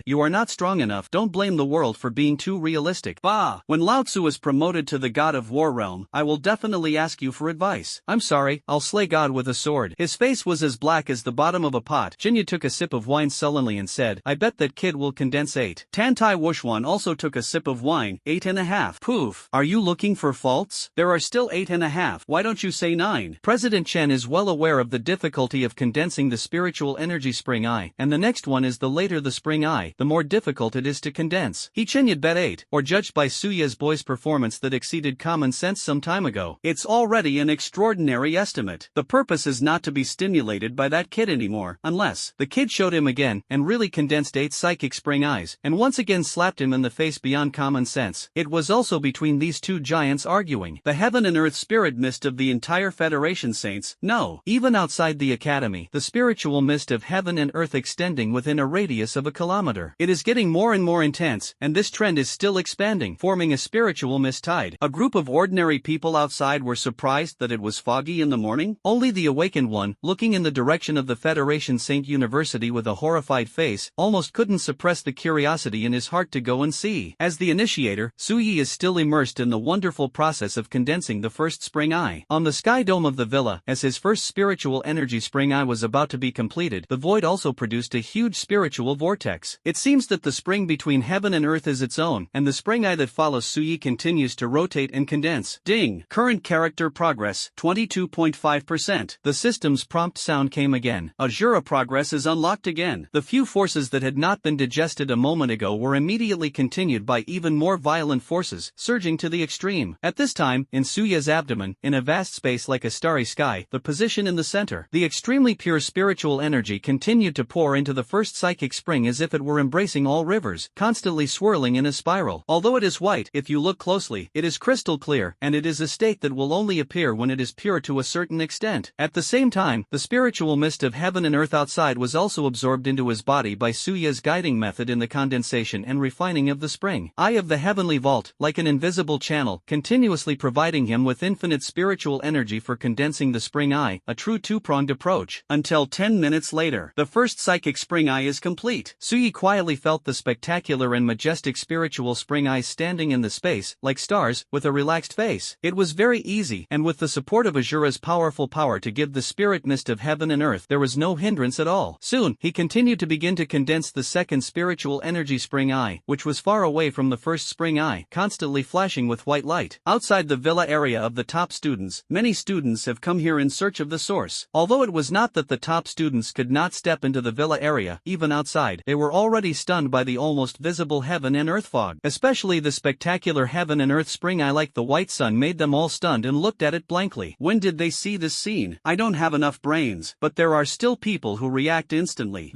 you are not strong enough. Don't blame the world for being too realistic. Bah! When Lao Tzu is promoted to the god of war realm, I will definitely ask you for advice. I'm sorry, I'll slay God with a sword. His face was as black as the bottom of a pot. Jin Chunya took a sip of wine sullenly and said, I bet that kid will condense 8. Tantai Wushwan also took a sip of wine, 8.5. Poof. Are you looking for faults? There are still 8.5. Why don't you say 9? President Chen is well aware of the difficulty of condensing the spiritual energy spring eye, and the next one is the later the spring eye, the more difficult it is to condense. He Chenya'd bet 8, or judged by Suya's boy's performance that exceeded common sense some time ago. It's already an extraordinary estimate. The purpose is not to be stimulated by that kid anymore, unless the kid showed him again and really condensed 8 psychic spring eyes, and once again slapped him in the face beyond common sense. It was also between these two giants arguing. The heaven and earth spirit mist of the entire Federation Saints, no, even outside the academy, the spiritual mist of heaven and earth extending within a radius of a kilometer. It is getting more and more intense, and this trend is still expanding, forming a spiritual mist tide. A group of ordinary people outside were surprised that it was foggy in the morning. Only the awakened one, looking in the direction of the Federation Saint University with a horrified face, almost couldn't suppress the curiosity in his heart to go and see. As the initiator, Suyi is still immersed in the wonderful process of condensing the first spring eye. On the sky dome of the villa, as his first spiritual energy spring eye was about to be completed, the void also produced a huge spiritual vortex. It seems that the spring between heaven and earth is its own, and the spring eye that follows Suyi continues to rotate and condense. Ding! Current character progress, 22.5%. The system's prompt sound came again. Ashura progress is unlocked again. The few forces that had not been digested a moment ago were immediately continued by even more violent forces, surging to the extreme. At this time, in Suya's abdomen, in a vast space like a starry sky, the position in the center, the extremely pure spiritual energy continued to pour into the first psychic spring as if it were embracing all rivers, constantly swirling in a spiral. Although it is white, if you look closely, it is crystal clear, and it is a state that will only appear when it is pure to a certain extent. At the same time, the spiritual mist of heaven and earth outside was also absorbed into his body by Suya's guiding method in the condensation and refining of the spring eye of the heavenly vault, like an invisible channel, continuously providing him with infinite spiritual energy for condensing the spring eye, a true two-pronged approach. Until 10 minutes later, the first psychic spring eye is complete. Suyi quietly felt the spectacular and majestic spiritual spring eyes standing in the space, like stars, with a relaxed face. It was very easy, and with the support of Ashura's powerful power to give the spirit mist of heaven and earth, there was no hindrance at all. Soon, he continued to begin to condense the second spiritual energy spring eye, which was far away from the first spring eye, constantly flashing with white light. Outside the villa area of the top students, many students have come here in search of the source. Although it was not that the top students could not step into the villa area, even outside, they were already stunned by the almost visible heaven and earth fog. Especially the spectacular heaven and earth spring eye like the white sun made them all stunned and looked at it blankly. When did they see this scene? I don't have enough brains, but there are still people who react instantly.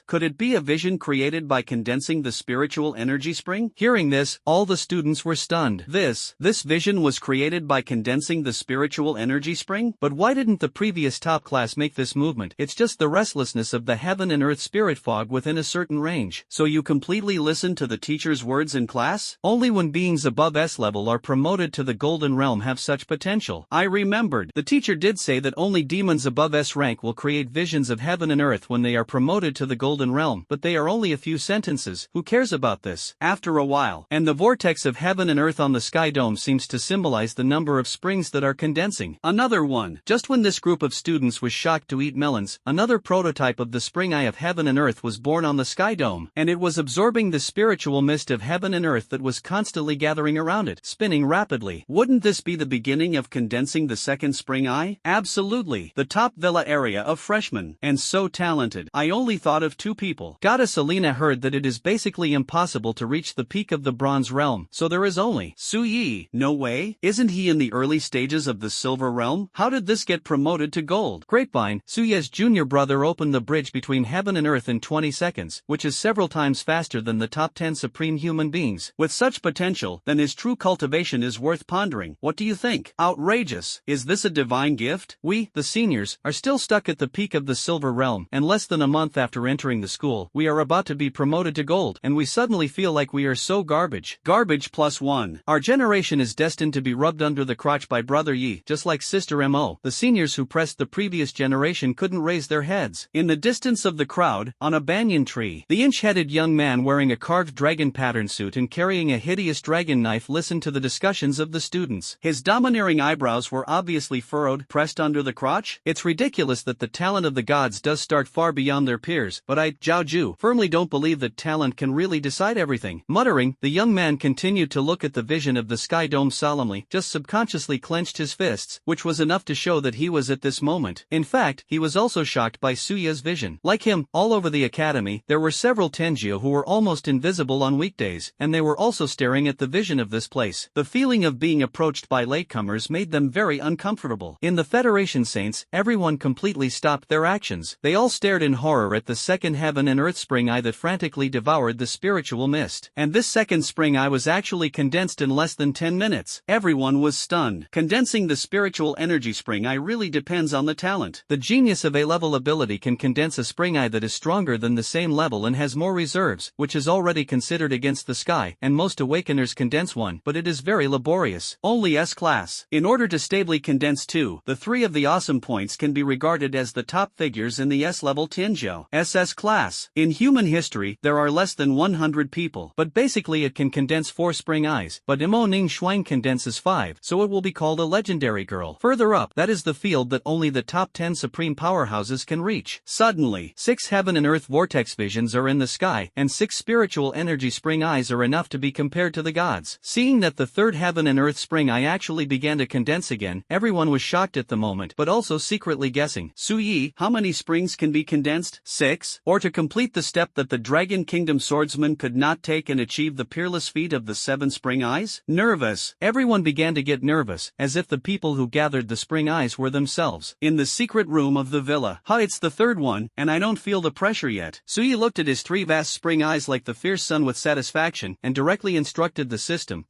Could it be a vision created by condensing the spiritual energy spring? Hearing this, all the students were stunned. This vision was created by condensing the spiritual energy spring? But why didn't the previous top class make this movement? It's just the restlessness of the heaven and earth spirit fog within a certain range. So you completely listen to the teacher's words in class? Only when beings above S level are promoted to the golden realm have such potential. I remembered. The teacher did say that only demons above S rank will create visions of heaven and earth when they are promoted to the golden realm, but they are only a few sentences. Who cares about this? After a while, and the vortex of heaven and earth on the sky dome seems to symbolize the number of springs that are condensing. Another one. Just when this group of students was shocked to eat melons, another prototype of the spring eye of heaven and earth was born on the sky dome, and it was absorbing the spiritual mist of heaven and earth that was constantly gathering around it, spinning rapidly. Wouldn't this be the beginning of condensing the second spring eye? Absolutely. The top villa area of freshmen. And so talented. I only thought of 2 people. Goddess Alina heard that it is basically impossible to reach the peak of the bronze realm, so there is only Suyi. No way? Isn't he in the early stages of the silver realm? How did this get promoted to gold? Grapevine, Suya's junior brother opened the bridge between heaven and earth in 20 seconds, which is several times faster than the top 10 supreme human beings. With such potential, then his true cultivation is worth pondering. What do you think? Outrageous. Is this a divine gift? We, the seniors, are still stuck at the peak of the silver realm, and less than a month after entering the school, we are about to be promoted to gold, and we suddenly feel like we are so garbage. Garbage +1. Our generation is destined to be rubbed under the crotch by Brother Yi, just like Sister Mo. The seniors who pressed the previous generation couldn't raise their heads. In the distance of the crowd, on a banyan tree, the inch-headed young man wearing a carved dragon pattern suit and carrying a hideous dragon knife listened to the discussions of the students. His domineering eyebrows were obviously furrowed, pressed under the crotch. It's ridiculous that the talent of the gods does start start far beyond their peers, but I, Zhao Ju, firmly don't believe that talent can really decide everything. Muttering, the young man continued to look at the vision of the sky dome solemnly, just subconsciously clenched his fists, which was enough to show that he was at this moment. In fact, he was also shocked by Suya's vision. Like him, all over the academy, there were several Tenjio who were almost invisible on weekdays, and they were also staring at the vision of this place. The feeling of being approached by latecomers made them very uncomfortable. In the Federation Saints, everyone completely stopped their actions. They all stared in horror at the second heaven and earth spring eye that frantically devoured the spiritual mist. And this second spring eye was actually condensed in less than 10 minutes. Everyone was stunned. Condensing the spiritual energy spring eye really depends on the talent. The genius of A-level ability can condense a spring eye that is stronger than the same level and has more reserves, which is already considered against the sky, and most awakeners condense one, but it is very laborious. Only S-class. In order to stably condense two, the three of the awesome points can be regarded as the top figures in the S-level Tenjio. SS class. In human history, there are less than 100 people, but basically it can condense 4 spring eyes, but Imo Ning Shuang condenses 5, so it will be called a legendary girl. Further up, that is the field that only the top 10 supreme powerhouses can reach. Suddenly, 6 heaven and earth vortex visions are in the sky, and 6 spiritual energy spring eyes are enough to be compared to the gods. Seeing that the third heaven and earth spring eye actually began to condense again, everyone was shocked at the moment, but also secretly guessing. Su Yi, how many springs can be condensed? 6? Or to complete the step that the Dragon Kingdom swordsman could not take and achieve the peerless feat of the 7 spring eyes? Nervous. Everyone began to get nervous, as if the people who gathered the spring eyes were themselves. In the secret room of the villa. It's the third one, and I don't feel the pressure yet. Su Yi looked at his 3 vast spring eyes like the fierce sun with satisfaction, and directly instructed the system,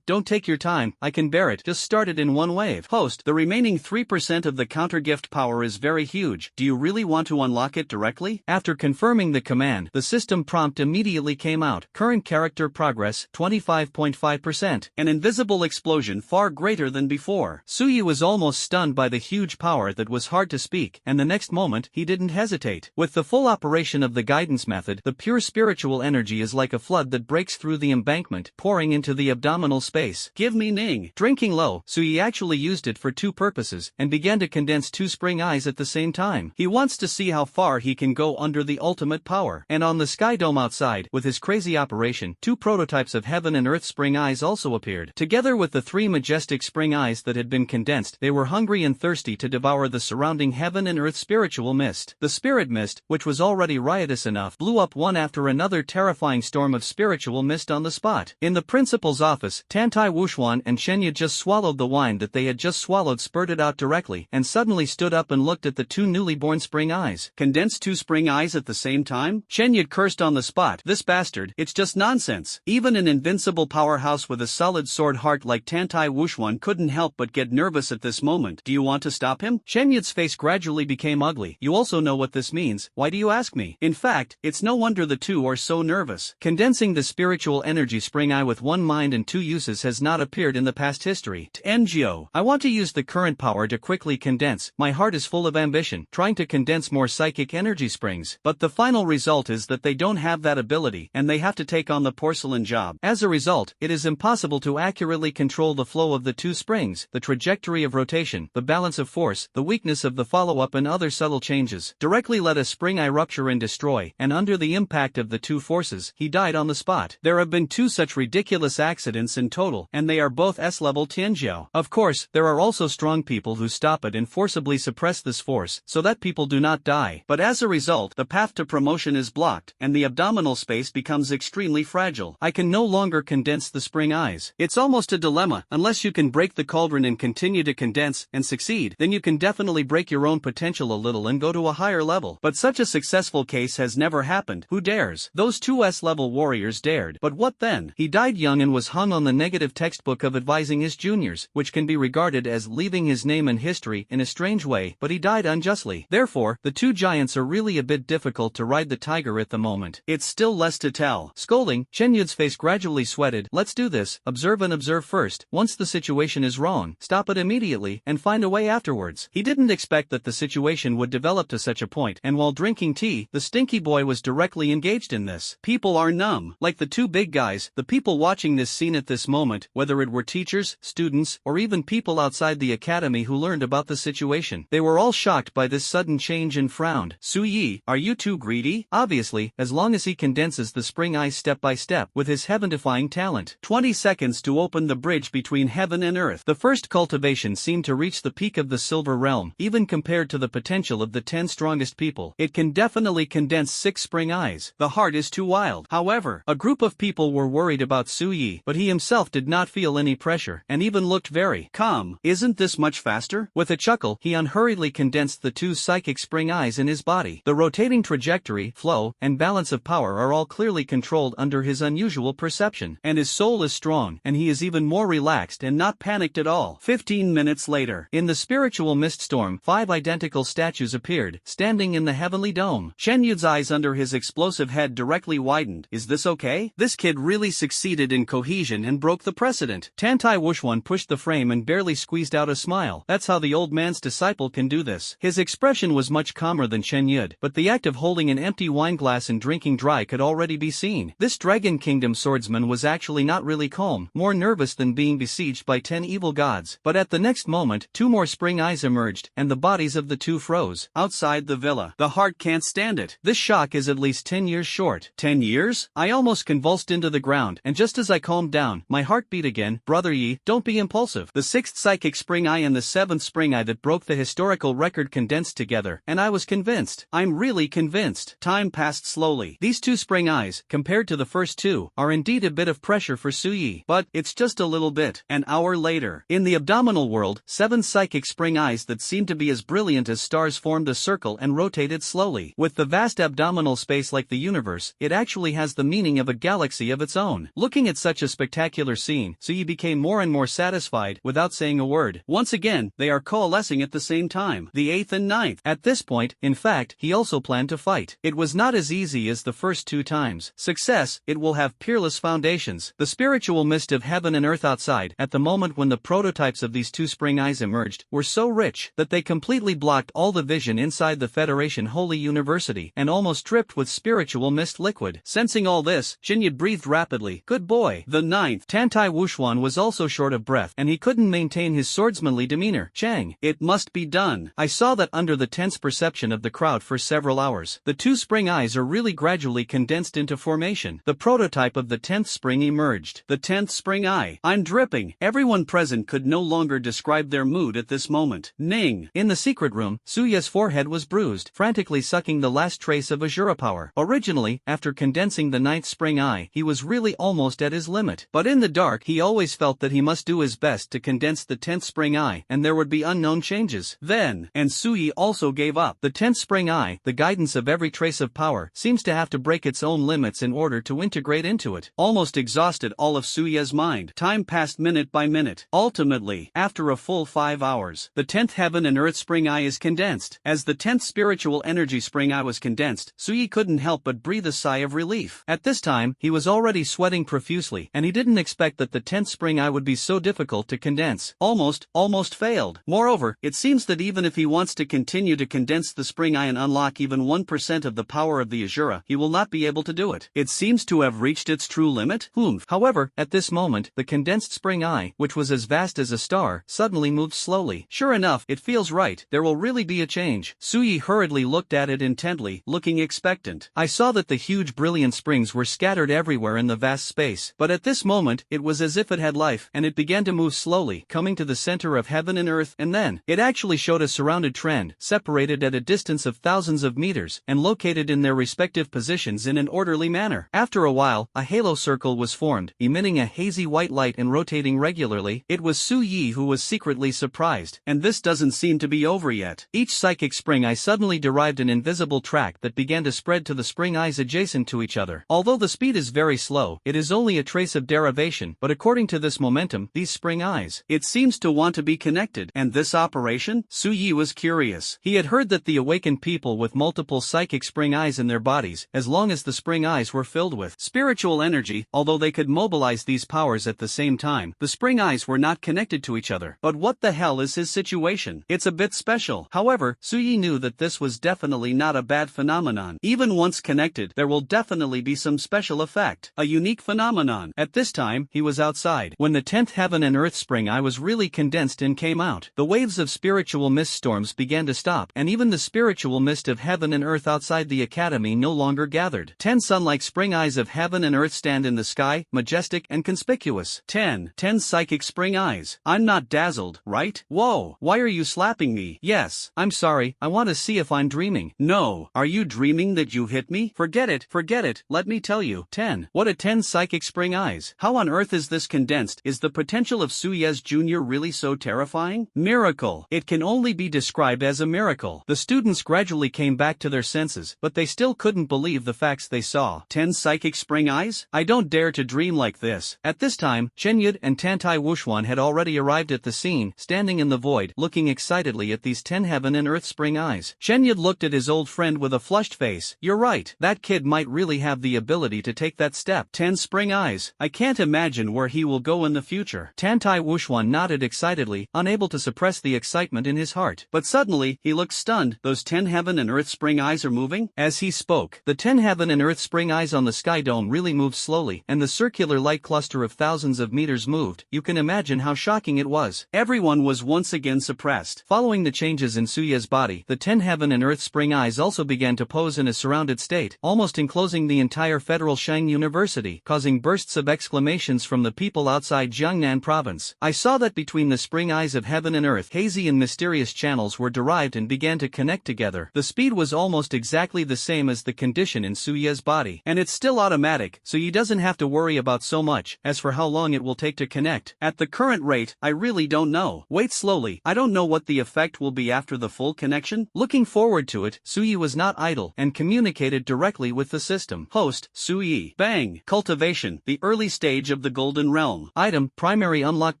don't take your time, I can bear it, just start it in one wave. Host, the remaining 3% of the counter gift power is very huge, do you really want to unlock it directly? After confirming the command, the system prompt immediately came out. Current character progress, 25.5%. An invisible explosion far greater than before. Su Yi was almost stunned by the huge power that was hard to speak, and the next moment, he didn't hesitate. With the full operation of the guidance method, the pure spiritual energy is like a flood that breaks through the embankment, pouring into the abdominal space. Give me Ning. Drinking low, Su Yi actually used it for 2 purposes, and began to condense 2 spring eyes at the same time. He wants to see how far he can go under the ultimate power. And on the sky dome outside, with his crazy operation, 2 prototypes of heaven and earth spring eyes also appeared. Together with the 3 majestic spring eyes that had been condensed, they were hungry and thirsty to devour the surrounding heaven and earth spiritual mist. The spirit mist, which was already riotous enough, blew up one after another terrifying storm of spiritual mist on the spot. In the principal's office, Tantai Wuxuan and Shenya just swallowed the wine that they had just swallowed spurted out directly, and suddenly stood up and looked at the 2 newly born spring eyes. Condensed 2 spring eyes at the same time? Shenya cursed on the spot. This bastard, it's just nonsense. Even an invincible powerhouse with a solid sword heart like Tantai Wuxuan couldn't help but get nervous at this moment. Do you want to stop him? Shenya's face gradually became ugly. You also know what this means, why do you ask me? In fact, it's no wonder the 2 are so nervous. Condensing the spiritual energy spring eye with 1 mind and 2 uses has not appeared in the past history. NGO, I want to use the current power to quickly condense. My heart is full of ambition, trying to condense more psychic energy springs. But the final result is that they don't have that ability, and they have to take on the porcelain job. As a result, it is impossible to accurately control the flow of the 2 springs, the trajectory of rotation, the balance of force, the weakness of the follow-up and other subtle changes. Directly let a spring eye rupture and destroy, and under the impact of the 2 forces, he died on the spot. There have been 2 such ridiculous accidents in total, and they are both S-level Tianjiao. Of course, there are also strong people who stop it and forcibly suppress this force, so that people do not die. But as a result, the path to promotion is blocked, and the abdominal space becomes extremely fragile. I can no longer condense the spring eyes. It's almost a dilemma. Unless you can break the cauldron and continue to condense, and succeed, then you can definitely break your own potential a little and go to a higher level. But such a successful case has never happened. Who dares? Those 2 S-level warriors dared. But what then? He died young and was hung on the negative textbook of advising his juniors, which can be regarded as leaving his name in history in a strange way, but he died unjustly. Therefore, the 2 giants are really a bit difficult to ride the tiger at the moment. It's still less to tell. Scolding, Chen Yud's face gradually sweated. Let's do this. Observe and observe first. Once the situation is wrong, stop it immediately, and find a way afterwards. He didn't expect that the situation would develop to such a point, and while drinking tea, the stinky boy was directly engaged in this. People are numb. Like the 2 big guys, the people watching this scene at this moment, whether it were teachers, students, or even people outside the academy who learned about the situation, they were all shocked by this sudden change in frowned. Suyi, are you too greedy? Obviously, as long as he condenses the spring eyes step by step with his heaven-defying talent. 20 seconds to open the bridge between heaven and earth. The first cultivation seemed to reach the peak of the silver realm, even compared to the potential of the 10 strongest people. It can definitely condense 6 spring eyes. The heart is too wild. However, a group of people were worried about Suyi, but he himself did not feel any pressure, and even looked very calm. Isn't this much faster? With a chuckle, he unhurriedly condensed the 2 psychic spring eyes in his body. The rotating trajectory, flow, and balance of power are all clearly controlled under his unusual perception, and his soul is strong, and he is even more relaxed and not panicked at all. 15 minutes later, in the spiritual mist storm, 5 identical statues appeared, standing in the heavenly dome. Shen Yud's eyes under his explosive head directly widened. Is this okay? This kid really succeeded in cohesion and broke the precedent. Tantai Wuxuan pushed the frame and barely squeezed out a smile. That's how the old man's disciple can do this. His expression was much calmer than Shen Yud, but the act of holding an empty wine glass and drinking dry could already be seen. This Dragon Kingdom swordsman was actually not really calm, more nervous than being besieged by 10 evil gods. But at the next moment, 2 more spring eyes emerged, and the bodies of the 2 froze. Outside the villa, the heart can't stand it. This shock is at least 10 years short. 10 years? I almost convulsed into the ground, and just as I calmed down, my heart beat again. Brother Yi, don't be impulsive. The 6th psychic spring eye and the 7th spring eye that broke the historical record condensed together, and I was convinced. I'm really convinced. Time passed slowly. These 2 spring eyes, compared to the first 2, are indeed a bit of pressure for Suyi, but it's just a little bit. An hour later, in the abdominal world, 7 psychic spring eyes that seemed to be as brilliant as stars formed a circle and rotated slowly. With the vast abdominal space like the universe, it actually has the meaning of a galaxy of its own. Looking at such a spectacular scene, Suyi became more and more satisfied without saying a word. Once again, they are coalescing at the same time. The 8th and 9th. At this point, in fact, he also planned to fight. It was not as easy as the first 2 times. Success, it will have peerless foundations. The spiritual mist of heaven and earth outside, at the moment when the prototypes of these 2 spring eyes emerged, were so rich that they completely blocked all the vision inside the Federation Holy University and almost dripped with spiritual mist liquid. Sensing all this, Shinyid breathed rapidly. Good boy. The 9th. Tantai Wuxuan was also short of breath, and he couldn't maintain his swordsmanly demeanor. Chang, it must be done. I saw that under the tense perception of the crowd for several hours. The 2 spring eyes are really gradually condensed into formation. The prototype of the 10th spring emerged. The 10th spring eye. I'm dripping. Everyone present could no longer describe their mood at this moment. Ning. In the secret room, Suya's forehead was bruised, frantically sucking the last trace of Ashura power. Originally, after condensing the 9th spring eye, he was really almost at his limit. But in the dark, he always felt that he must do his best to condense the 10th spring eye, and there would be unknown changes. Then, and Suyi also gave up. The 10th spring eye, the guidance of every trace of power, seems to have to break its own limits in order to integrate into it. Almost exhausted all of Suya's mind. Time passed minute by minute. Ultimately, after a full 5 hours, the 10th heaven and earth spring eye is condensed. As the 10th spiritual energy spring eye was condensed, Suyi couldn't help but breathe a sigh of relief. At this time, he was already sweating profusely, and he didn't expect that the 10th spring eye would be so difficult to condense. Almost failed. Moreover, it seems that even if he wants to continue to condense the spring eye and unlock even 1% of the power of the Ashura, he will not be able to do it. It seems to have reached its true limit. However, at this moment, the condensed spring eye, which was as vast as a star, suddenly moved slowly. Sure enough, it feels right. There will really be a change. Suyi hurriedly looked at it intently, looking expectant. I saw that the huge brilliant springs were scattered everywhere in the vast space, but at this moment, it was as if it had life, and it began to move slowly, coming to the center of heaven and earth, and then, it actually showed a surrounded trend, separated at a distance of thousands of meters, and located in their respective positions in an orderly manner. After a while, a halo circle was formed, emitting a hazy white light and rotating regularly. It was Su Yi who was secretly surprised, and this doesn't seem to be over yet. Each psychic spring eye suddenly derived an invisible track that began to spread to the spring eyes adjacent to each other. Although the speed is very slow, it is only a trace of derivation, but according to this momentum, these spring eyes, it seems to want to be connected. And this operation? Su Yi was curious. He had heard that the awakened people with multiple psychic spring eyes in their bodies, as long as the spring eyes were filled with spiritual energy, although they could mobilize these powers at the same time, the spring eyes were not connected to each other. But what the hell is his situation? It's a bit special. However, Su Yi knew that this was definitely not a bad phenomenon. Even once connected, there will definitely be some special effect. A unique phenomenon. At this time, he was outside. When the 10th heaven and earth spring eye was really condensed and came out, the waves of spiritual mist storms began to stop, and even the spiritual mist of heaven and earth outside the academy no longer gathered. 10 sun-like spring eyes of heaven and earth stand in the sky, majestic and conspicuous. 10 psychic spring eyes. I'm not dazzled, right? Whoa, why are you slapping me? Yes, I'm sorry, I want to see if I'm dreaming. No, are you dreaming that you hit me? Forget it, let me tell you. 10. What a 10 psychic spring eyes. How on earth is this condensed? Is the potential of Suyez Jr. really so terrifying? Miracle. It can only be described as a miracle. The students gradually came back to their senses, but they still couldn't believe the facts they saw. 10 psychic spring eyes? I don't dare to dream like this. At this time, Shenyud and Tantai Wuxuan had already arrived at the scene, standing in the void, looking excitedly at these 10 heaven and earth spring eyes. Shenyud looked at his old friend with a flushed face. You're right, that kid might really have the ability to take that step. 10 spring eyes. I can't imagine where he will go in the future. Tantai Wuxuan nodded excitedly, unable to suppress the excitement in his heart. But suddenly, he looked stunned. Those 10 heaven and earth spring eyes are moving? As he spoke, the 10 heaven and earth spring eyes on the sky dome really moved slowly, and the circular light cluster of thousands of meters moved. You can imagine how shocking it was. Everyone was once again suppressed. Following the changes in Suyez's body, the 10 heaven and earth spring eyes also began to pose in a surrounded state, almost enclosing the entire Federal Shang University, causing bursts of exclamations from the people outside Jiangnan province. I saw that between the spring eyes of heaven and earth, hazy and mysterious channels were derived and began to connect together. The speed was almost exactly the same as the condition in Suyez's body, and it's still automatic, so he doesn't have to worry about so much. As for how long it will take to connect, at the current rate, I really don't know. Wait slowly, I don't know what the effect will be after the full connection. Looking forward to it, Suyi was not idle, and communicated directly with the system. Host, Suyi. Bang. Cultivation, the early stage of the Golden Realm. Item, primary unlock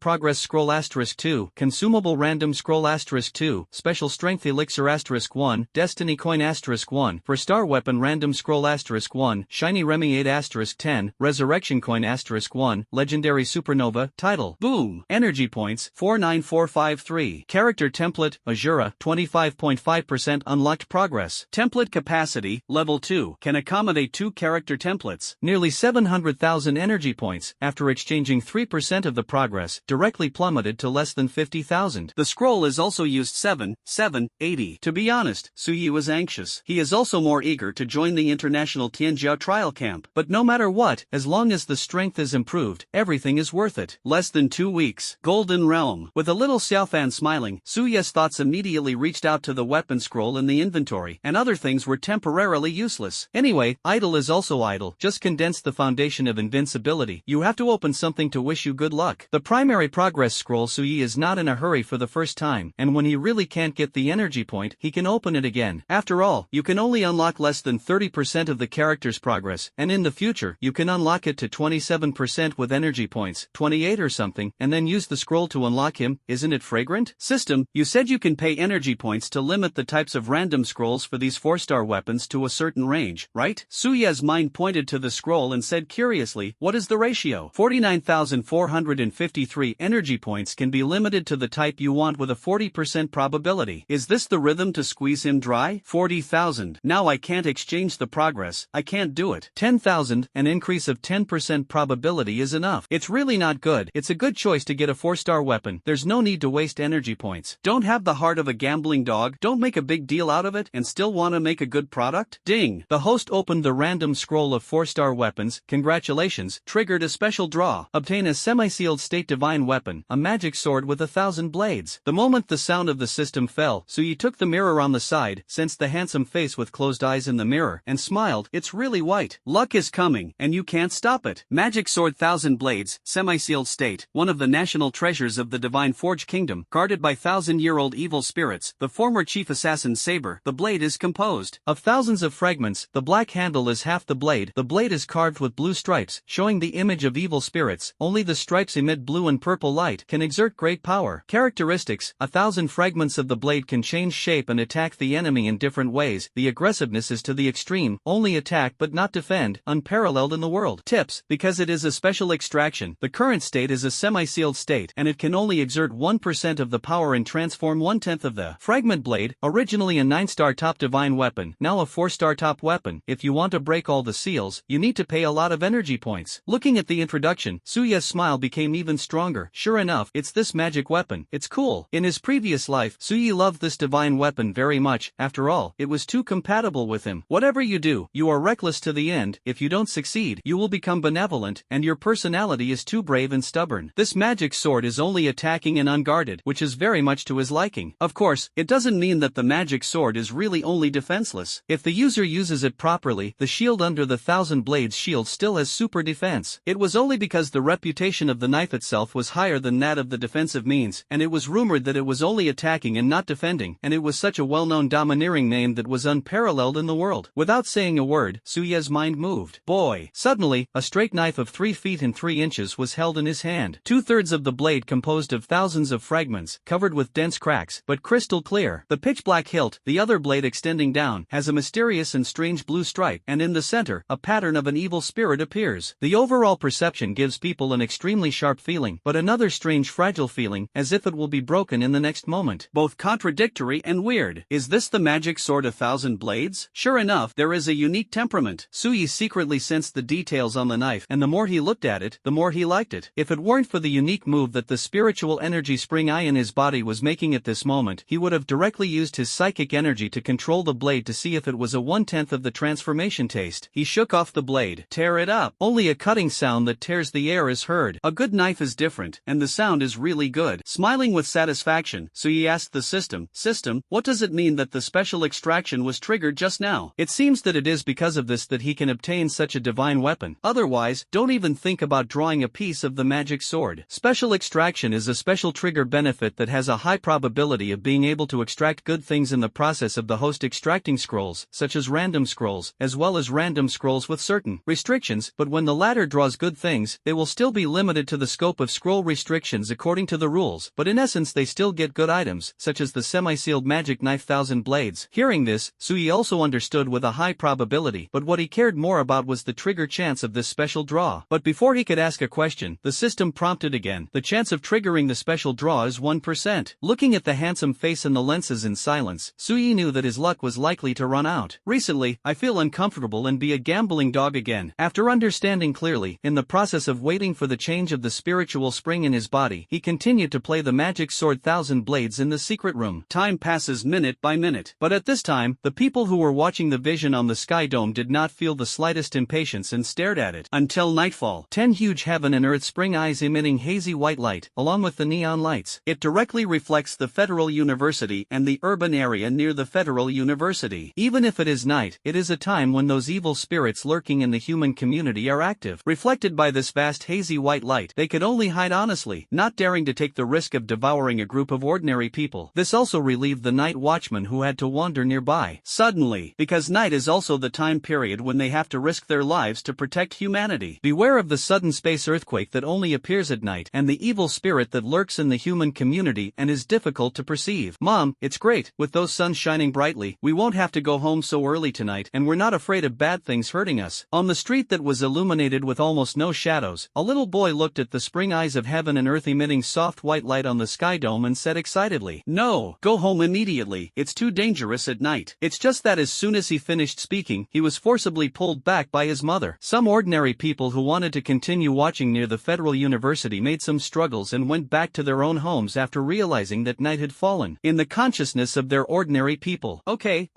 progress scroll *2, consumable random scroll *2, special strength elixir *1, destiny coin *1, for star weapon random scroll *1, shiny remiade *10, resurrection coin *1, legendary supernova, title. Boom. Energy points, 49453. Character template, Ashura, 25.5% unlocked progress. Template capacity, level 2, can accommodate 2 character templates. Nearly 700,000 energy points, after exchanging 3% of the progress, directly plummeted to less than 50,000. The scroll is also used 780. To be honest, Suyi was anxious. He is also more eager to join the international Tianjiao trial camp. But no matter what, as long as the strength is improved, everything is worth it. Less than 2 weeks. Golden Realm. With a little Xiaofan smiling, Suyi's thoughts immediately reached out to the weapon scroll in the inventory, and other things were temporarily useless. Anyway, idle is also idle. Just condense the foundation of invincibility. You have to open something to wish you good luck. The primary progress scroll. Suyi is not in a hurry for the first time, and when he really can't get the energy point, he can open it again. After all, you can only unlock less than 30% of the character's progress, and in the future, you can unlock it to 27% with energy points, 28 or something, and then use the scroll to unlock him. Isn't it fragrant? System, you said you can pay energy points to limit the types of random scrolls for these 4-star weapons to a certain range, right? Suyez's mind pointed to the scroll and said curiously, what is the ratio? 49,453 energy points can be limited to the type you want with a 40% probability. Is this the rhythm to squeeze him dry? 40,000. Now I can't exchange the progress, I can't do it. 10,000, an increase of 10% probability is enough. It's really not good. It's a good choice to get a 4-star weapon. There's no need to waste energy points. Don't have the heart of a gambling dog, don't make a big deal out of it, and still want to make a good product? Ding! The host opened the random scroll of 4-star weapons. Congratulations, triggered a special draw. Obtain a semi-sealed state divine weapon, a magic sword with 1,000 blades. The moment the sound of the system fell, Suyi took the mirror on the side, sensed the handsome face with closed eyes in the mirror, and smiled. It's really white. Luck is coming, and you can't stop it. Magic sword 1,000 blades, semi-sealed state, one of the national treasures of the Divine Forge Kingdom, guarded by 1,000-year-old evil spirits, the former chief assassin's saber. The blade is composed of thousands of fragments. The black handle is half the blade. The blade is carved with blue stripes, showing the image of evil spirits. Only the stripes emit blue and purple light, can exert great power. Characteristics: 1,000 fragments of the blade can change shape and attack the enemy in different ways. The aggressiveness is to the extreme, only attack but not defend, unparalleled in the world. Tips: because it is a special extraction, the current state is a semi-sealed state, and it can only exert 1% of the power and transform 1/10 of the fragment blade, originally a 9-star top divine weapon, now a 4-star top weapon. If you want to break all the seals, you need to pay a lot of energy points. Looking at the introduction, Suya's smile became even stronger. Sure enough, it's this magic weapon. It's cool. In his previous life, Suyi loved this divine weapon weapon very much. After all, it was too compatible with him. Whatever you do, you are reckless to the end. If you don't succeed, you will become benevolent, and your personality is too brave and stubborn. This magic sword is only attacking and unguarded, which is very much to his liking. Of course, it doesn't mean that the magic sword is really only defenseless. If the user uses it properly, the shield under the Thousand Blades shield still has super defense. It was only because the reputation of the knife itself was higher than that of the defensive means, and it was rumored that it was only attacking and not defending, and it was such a well-known domineering name that was unparalleled in the world. Without saying a word, Suye's mind moved. Boy! Suddenly, a straight knife of 3 feet and 3 inches was held in his hand. 2/3 of the blade composed of thousands of fragments, covered with dense cracks, but crystal clear. The pitch-black hilt, the other blade extending down, has a mysterious and strange blue stripe, and in the center, a pattern of an evil spirit appears. The overall perception gives people an extremely sharp feeling, but another strange fragile feeling, as if it will be broken in the next moment. Both contradictory and weird. Is this the magic sword of Thousand Blades? Sure enough, there is a unique temperament. Suyi secretly sensed the details on the knife, and the more he looked at it, the more he liked it. If it weren't for the unique move that the spiritual energy spring eye in his body was making at this moment, he would have directly used his psychic energy to control the blade to see if it was a 1/10 of the transformation taste. He shook off the blade. Tear it up. Only a cutting sound that tears the air is heard. A good knife is different, and the sound is really good. Smiling with satisfaction, Suyi asked the system, what does it mean that the special extraction was triggered just now? It seems that it is because of this that he can obtain such a divine weapon. Otherwise, don't even think about drawing a piece of the magic sword. Special extraction is a special trigger benefit that has a high probability of being able to extract good things in the process of the host extracting scrolls, such as random scrolls, as well as random scrolls with certain restrictions, but when the latter draws good things, they will still be limited to the scope of scroll restrictions according to the rules, but in essence they still get good items, such as the semi-sealed magic knife Thousand Blades. Hearing this, Suyi also understood with a high probability, but what he cared more about was the trigger chance of this special draw. But before he could ask a question, the system prompted again. The chance of triggering the special draw is 1%. Looking at the handsome face and the lenses in silence, Suyi knew that his luck was likely to run out. Recently, I feel uncomfortable and be a gambling dog again. After understanding clearly, in the process of waiting for the change of the spiritual spring in his body, he continued to play the magic sword Thousand Blades in the secret room. Time passes minute by minute. But at this time, the people who were watching the vision on the sky dome did not feel the slightest impatience and stared at it. Until nightfall. 10 huge heaven and earth spring eyes emitting hazy white light, along with the neon lights. It directly reflects the Federal University and the urban area near the Federal University. Even if it is night, it is a time when those evil spirits lurking in the human community are active. Reflected by this vast hazy white light, they could only hide honestly, not daring to take the risk of devouring a group of ordinary people. This also relieved the night watchmen who had to wander nearby. Suddenly, because night is also the time period when they have to risk their lives to protect humanity. Beware of the sudden space earthquake that only appears at night, and the evil spirit that lurks in the human community and is difficult to perceive. Mom, it's great, with those suns shining brightly, we won't have to go home so early tonight, and we're not afraid of bad things hurting us. On the street that was illuminated with almost no shadows, a little boy looked at the spring eyes of heaven and earth emitting soft white light on the sky dome and said excitedly, "No, go home immediately, it's too dangerous at night." It's just that as soon as he finished speaking, he was forcibly pulled back by his mother. Some ordinary people who wanted to continue watching near the Federal University made some struggles and went back to their own homes after realizing that night had fallen. In the consciousness of their ordinary people. Okay,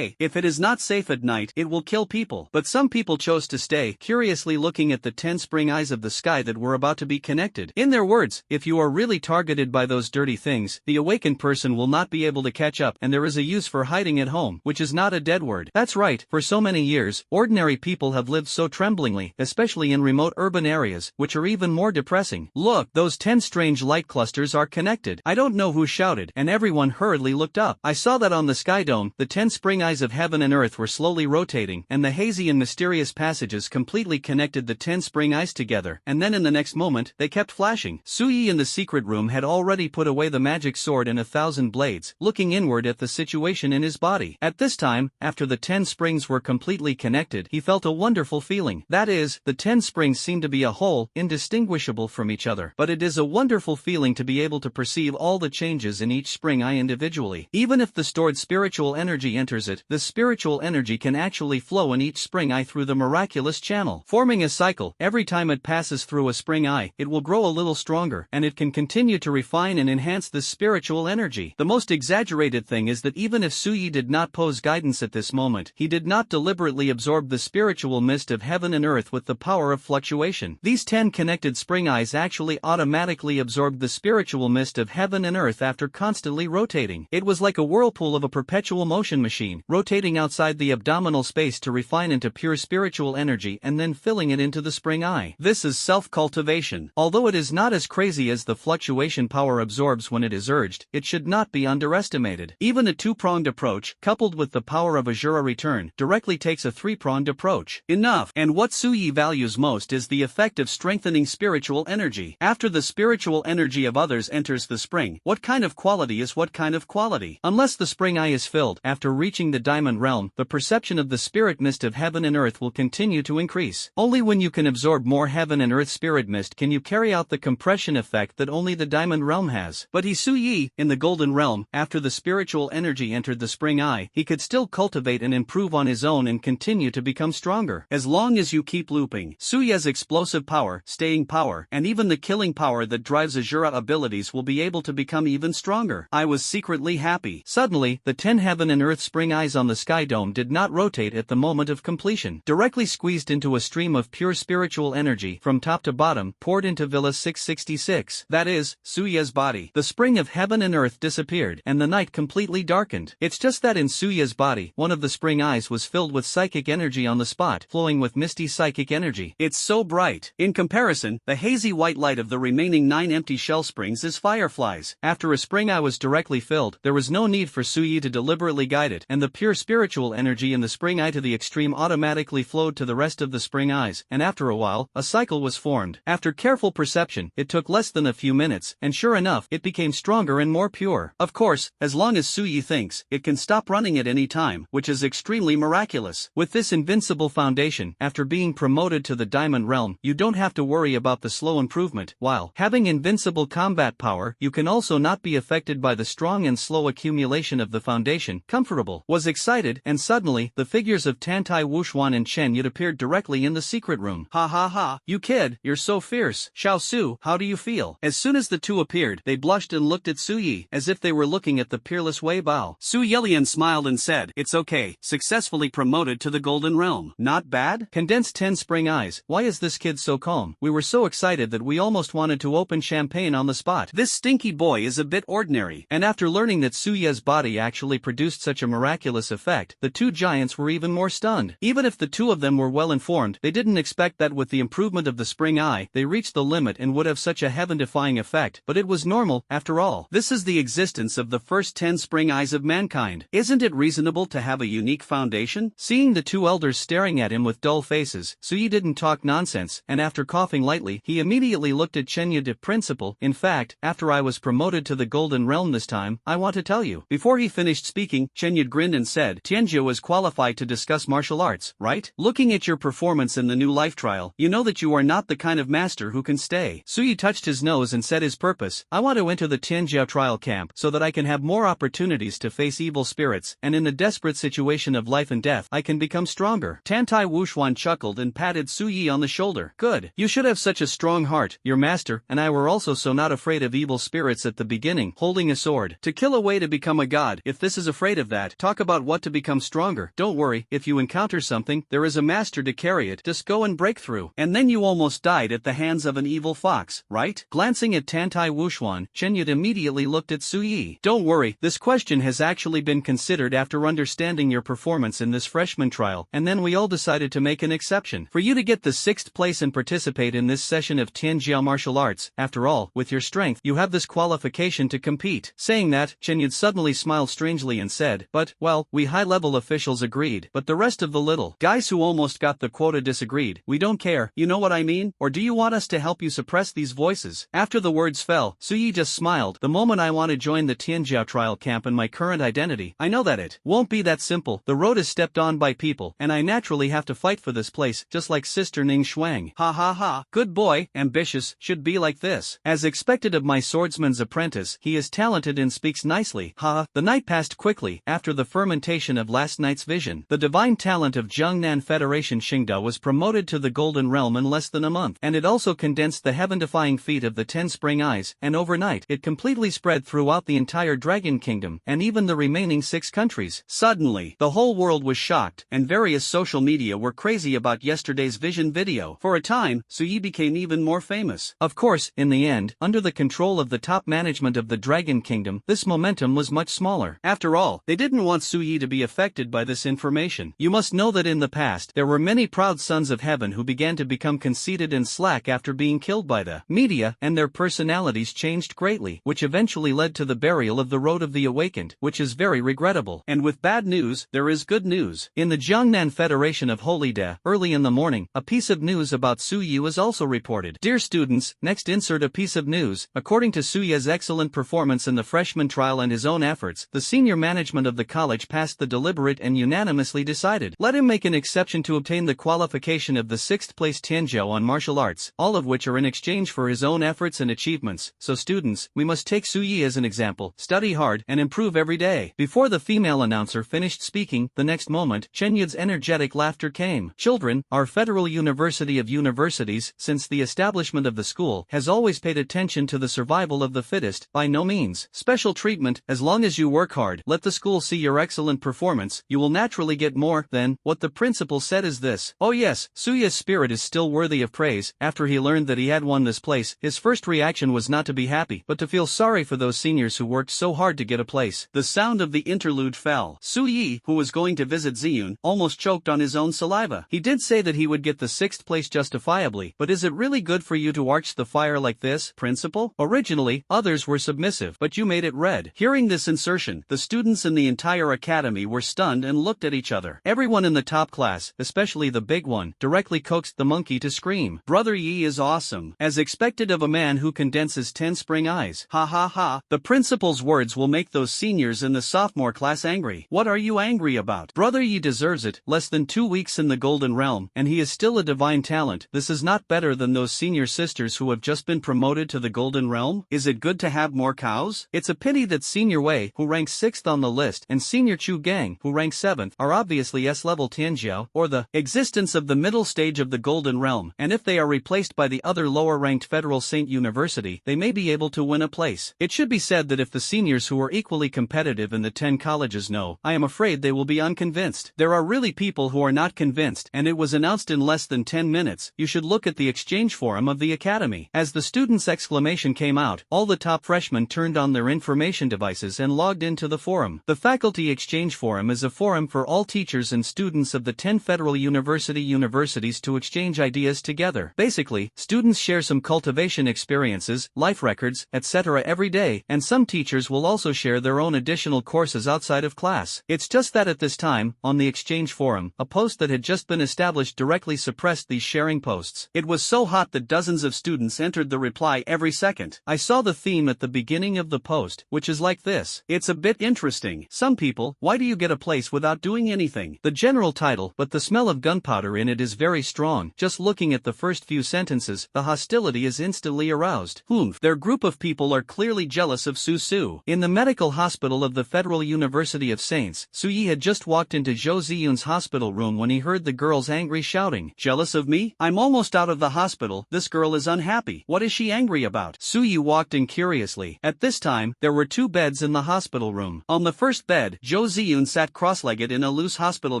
if it is not safe at night, it will kill people. But some people chose to stay, curiously looking at the 10 spring eyes of the sky that were about to be connected. In their words, if you are really targeted by those dirty things, the awakened person will not be able to catch up, and there is a use for hiding at home, which is not a dead word. That's right, for so many years, ordinary people have lived so tremblingly, especially in remote urban areas, which are even more depressing. Look, those 10 strange light clusters are connected. I don't know who shouted, and everyone hurriedly looked up. I saw that on the sky dome, the 10 spring eyes of heaven and earth were slowly rotating, and the hazy and mysterious passages completely connected the 10 spring eyes together, and then in the next moment, they kept flashing. Suyi in the secret room had already put away the magic sword and 1,000 blades, looking inward at the situation in his body. At this time, after the 10 springs were completely connected, he felt a wonderful feeling. That is, the 10 springs seemed to be a whole, indistinguishable from each other. But it is a wonderful feeling to be able to perceive all the changes in each spring eye individually. Even if the stored spiritual energy enters it, the spiritual energy can actually flow in each spring eye through the miraculous channel, forming a cycle. Every time it passes through a spring eye, it will grow a little stronger, and it can continue to refine and enhance this spiritual energy. The most exaggerated thing is that even if Suyi did not pose guidance at this moment, he did not deliberately absorb the spiritual mist of heaven and earth with the power of fluctuation. These 10 connected spring eyes actually automatically absorbed the spiritual mist of heaven and earth after constantly rotating. It was like a whirlpool of a perpetual motion machine, rotating outside the abdominal space to refine into pure spiritual energy and then filling it into the spring eye. This is self-cultivation. Although it is not as crazy as the fluctuation power absorbs when it is urged, it should not be underestimated. Even a two-pronged approach, coupled with the power of Ashura return, directly takes a three-pronged approach. Enough. And what Suyi values most is the effect of strengthening spiritual energy. After the spiritual energy of others enters the spring, what kind of quality is what kind of quality? Unless the spring eye is filled, after reaching the diamond realm, the perception of the spirit mist of heaven and earth will continue to increase. Only when you can absorb more heaven and earth spirit mist can you carry out the compression effect that only the diamond realm has. But Suyi, in the golden realm, after the spiritual energy entered the spring eye, he could still cultivate and improve on his own and continue to become stronger. As long as you keep looping, Suya's explosive power, staying power, and even the killing power that drives Ashura abilities will be able to become even stronger. I was secretly happy. Suddenly, the 10 heaven and earth spring eyes on the sky dome did not rotate at the moment of completion. Directly squeezed into a stream of pure spiritual energy, from top to bottom, poured into Villa 666. That is, Suya's body. The spring of heaven and earth disappeared, and the night completely darkened. It's just that in Suya's body, one of the spring eyes was filled with psychic energy on the spot, flowing with misty psychic energy. It's so bright. In comparison, the hazy white light of the remaining 9 empty shell springs is fireflies. After a spring eye was directly filled, there was no need for Suyi to deliberately guide it, and the pure spiritual energy in the spring eye to the extreme automatically flowed to the rest of the spring eyes, and after a while, a cycle was formed. After careful perception, it took less than a few minutes, and sure enough, it became stronger and more pure. Of course, as long as Suyi thinks, it can stop running at any time, which is extremely miraculous. With this invincible foundation, after being promoted to the diamond realm, you don't have to worry about the slow improvement. While having invincible combat power, you can also not be affected by the strong and slow accumulation of the foundation. Comfortable. Was excited, and suddenly, the figures of Tantai Wuxuan and Chen Yud appeared directly in the secret room. Ha ha ha, you kid, you're so fierce. Xiao Su, how do you feel? As soon as the two appeared, they blushed and looked at Suyi, as if they were looking at the peerless Wei Bao. Su Yelian smiled and said, "It's okay, successfully promoted to the golden realm. Not bad?" Condensed 10 spring eyes. Why is this kid so calm? We were so excited that we almost wanted to open champagne on the spot. This stinky boy is a bit ordinary. And after learning that Suya's body actually produced such a miraculous effect, the two giants were even more stunned. Even if the two of them were well informed, they didn't expect that with the improvement of the spring eye, they reached the limit and would have such a heaven-defying effect, but it was normal, after all. This is the existence of the first 10 spring eyes of mankind. Isn't it reasonable to have a unique foundation? Seeing the two elders staring at him with dull faces, Suyi didn't talk nonsense, and after coughing lightly, he immediately looked at Chenya de Principal. In fact, after I was promoted to the golden realm this time, I want to tell you. Before he finished speaking, Chenya grinned and said, Tianjia is qualified to discuss martial arts, right? Looking at your performance in the new life trial, you know that you are not the kind of master who can stay. Suyi touched his nose and said his purpose, I want to enter the Tianjia trial camp, so that I can have more opportunities to face evil spirits, and in the desperate situation of life and death, I can become stronger. Tantai Wuxuan chuckled and patted Suyi on the shoulder. Good. You should have such a strong heart. Your master and I were also so not afraid of evil spirits at the beginning, holding a sword. To kill a way to become a god. If this is afraid of that, talk about what to become stronger. Don't worry, if you encounter something, there is a master to carry it. Just go and break through. And then you almost died at the hands of an evil fox, right? Glancing at Tantai Wuxuan, Chenyut immediately looked at Suyi. Don't worry, this question has actually been considered after understanding your performance in this freshman trial, and then we all decided to make an exception. For you to get the 6th place and participate in this session of Tianjia martial arts, after all, with your strength, you have this qualification to compete. Saying that, Chenyut suddenly smiled strangely and said, but, well, we high-level officials agreed, but the rest of the little guys who almost got the quota disagreed. We don't care, you know what I mean? Or do you want us to help you suppress these voices? After the words fell, Suyi just smiled. The moment I want to join the Tianjia trial camp in my current identity, I know that it won't be that simple. The road is stepped on by people, and I naturally have to fight for this place, just like Sister Ning Shuang. Ha ha ha. Good boy, ambitious, should be like this. As expected of my swordsman's apprentice, he is talented and speaks nicely. Ha. The night passed quickly. After the fermentation of last night's vision, the divine talent of Jiangnan Federation Xingda was promoted to the golden realm in less than a month, and it also condensed the heaven-defying feat of the 10 spring eyes, and overnight, it completely spread throughout the entire Dragon Kingdom. Kingdom, and even the remaining 6 countries. Suddenly, the whole world was shocked, and various social media were crazy about yesterday's vision video. For a time, Suyi became even more famous. Of course, in the end, under the control of the top management of the Dragon Kingdom, this momentum was much smaller. After all, they didn't want Suyi to be affected by this information. You must know that in the past, there were many proud sons of heaven who began to become conceited and slack after being killed by the media, and their personalities changed greatly, which eventually led to the burial of the Road of the Awakened, which is very regrettable. And with bad news, there is good news. In the Jiangnan Federation of Holy De, early in the morning, a piece of news about Suyi was also reported. Dear students, next insert a piece of news. According to Suyi's excellent performance in the freshman trial and his own efforts, the senior management of the college passed the deliberate and unanimously decided, let him make an exception to obtain the qualification of the 6th place Tianzhou on martial arts, all of which are in exchange for his own efforts and achievements. So students, we must take Suyi as an example, study hard, and improve every day. Before the female announcer finished speaking, the next moment, Chen Yud's energetic laughter came. Children, our Federal University of Universities, since the establishment of the school, has always paid attention to the survival of the fittest, by no means special treatment. As long as you work hard, let the school see your excellent performance, you will naturally get more. Then, what the principal said is this. Oh yes, Suyi's spirit is still worthy of praise. After he learned that he had won this place, his first reaction was not to be happy, but to feel sorry for those seniors who worked so hard to get a place. The sound of the interlude fell. Suyi, who was going to visit Ziyun, almost choked on his own saliva. He did say that he would get the 6th place justifiably, but is it really good for you to arch the fire like this, principal? Originally, others were submissive, but you made it red. Hearing this insertion, the students in the entire academy were stunned and looked at each other. Everyone in the top class, especially the big one, directly coaxed the monkey to scream. Brother Yi is awesome, as expected of a man who condenses 10 spring eyes. Ha ha ha. The principal's words will make those seniors in the sophomore class angry. What are you angry about? Brother Yi deserves it. Less than 2 weeks in the Golden Realm, and he is still a divine talent. This is not better than those senior sisters who have just been promoted to the Golden Realm. Is it good to have more cows? It's a pity that Senior Wei, who ranks 6th on the list, and Senior Chu Gang, who ranks 7th, are obviously S-level Tianzhou, or the existence of the middle stage of the Golden Realm, and if they are replaced by the other lower-ranked Federal Saint University, they may be able to win a place. It should be said that if the seniors who are equally competitive in the 10 colleges know, I am afraid they will be unconvinced. There are really people who are not convinced, and it was announced in less than 10 minutes. You should look at the exchange forum of the academy. As the students' exclamation came out, all the top freshmen turned on their information devices and logged into the forum. The Faculty Exchange Forum is a forum for all teachers and students of the 10 Federal universities to exchange ideas together. Basically, students share some cultivation experiences, life records, etc. every day, and some teachers will also share their own additional courses outside of class. It's just that at this time, on the exchange forum, a post that had just been established directly suppressed these sharing posts. It was so hot that dozens of students entered the reply every second. I saw the theme at the beginning of the post, which is like this. It's a bit interesting. Some people, why do you get a place without doing anything? The general title, but the smell of gunpowder in it is very strong. Just looking at the first few sentences, the hostility is instantly aroused. Their group of people are clearly jealous of Su. In the medical hospital of the Federal University of Saints, Suyi had just walked into Zhou Ziyun's hospital room when he heard the girl's angry shouting. Jealous of me? I'm almost out of the hospital. This girl is unhappy. What is she angry about? Suyi walked in curiously. At this time, there were 2 beds in the hospital room. On the first bed, Zhou Ziyun sat cross-legged in a loose hospital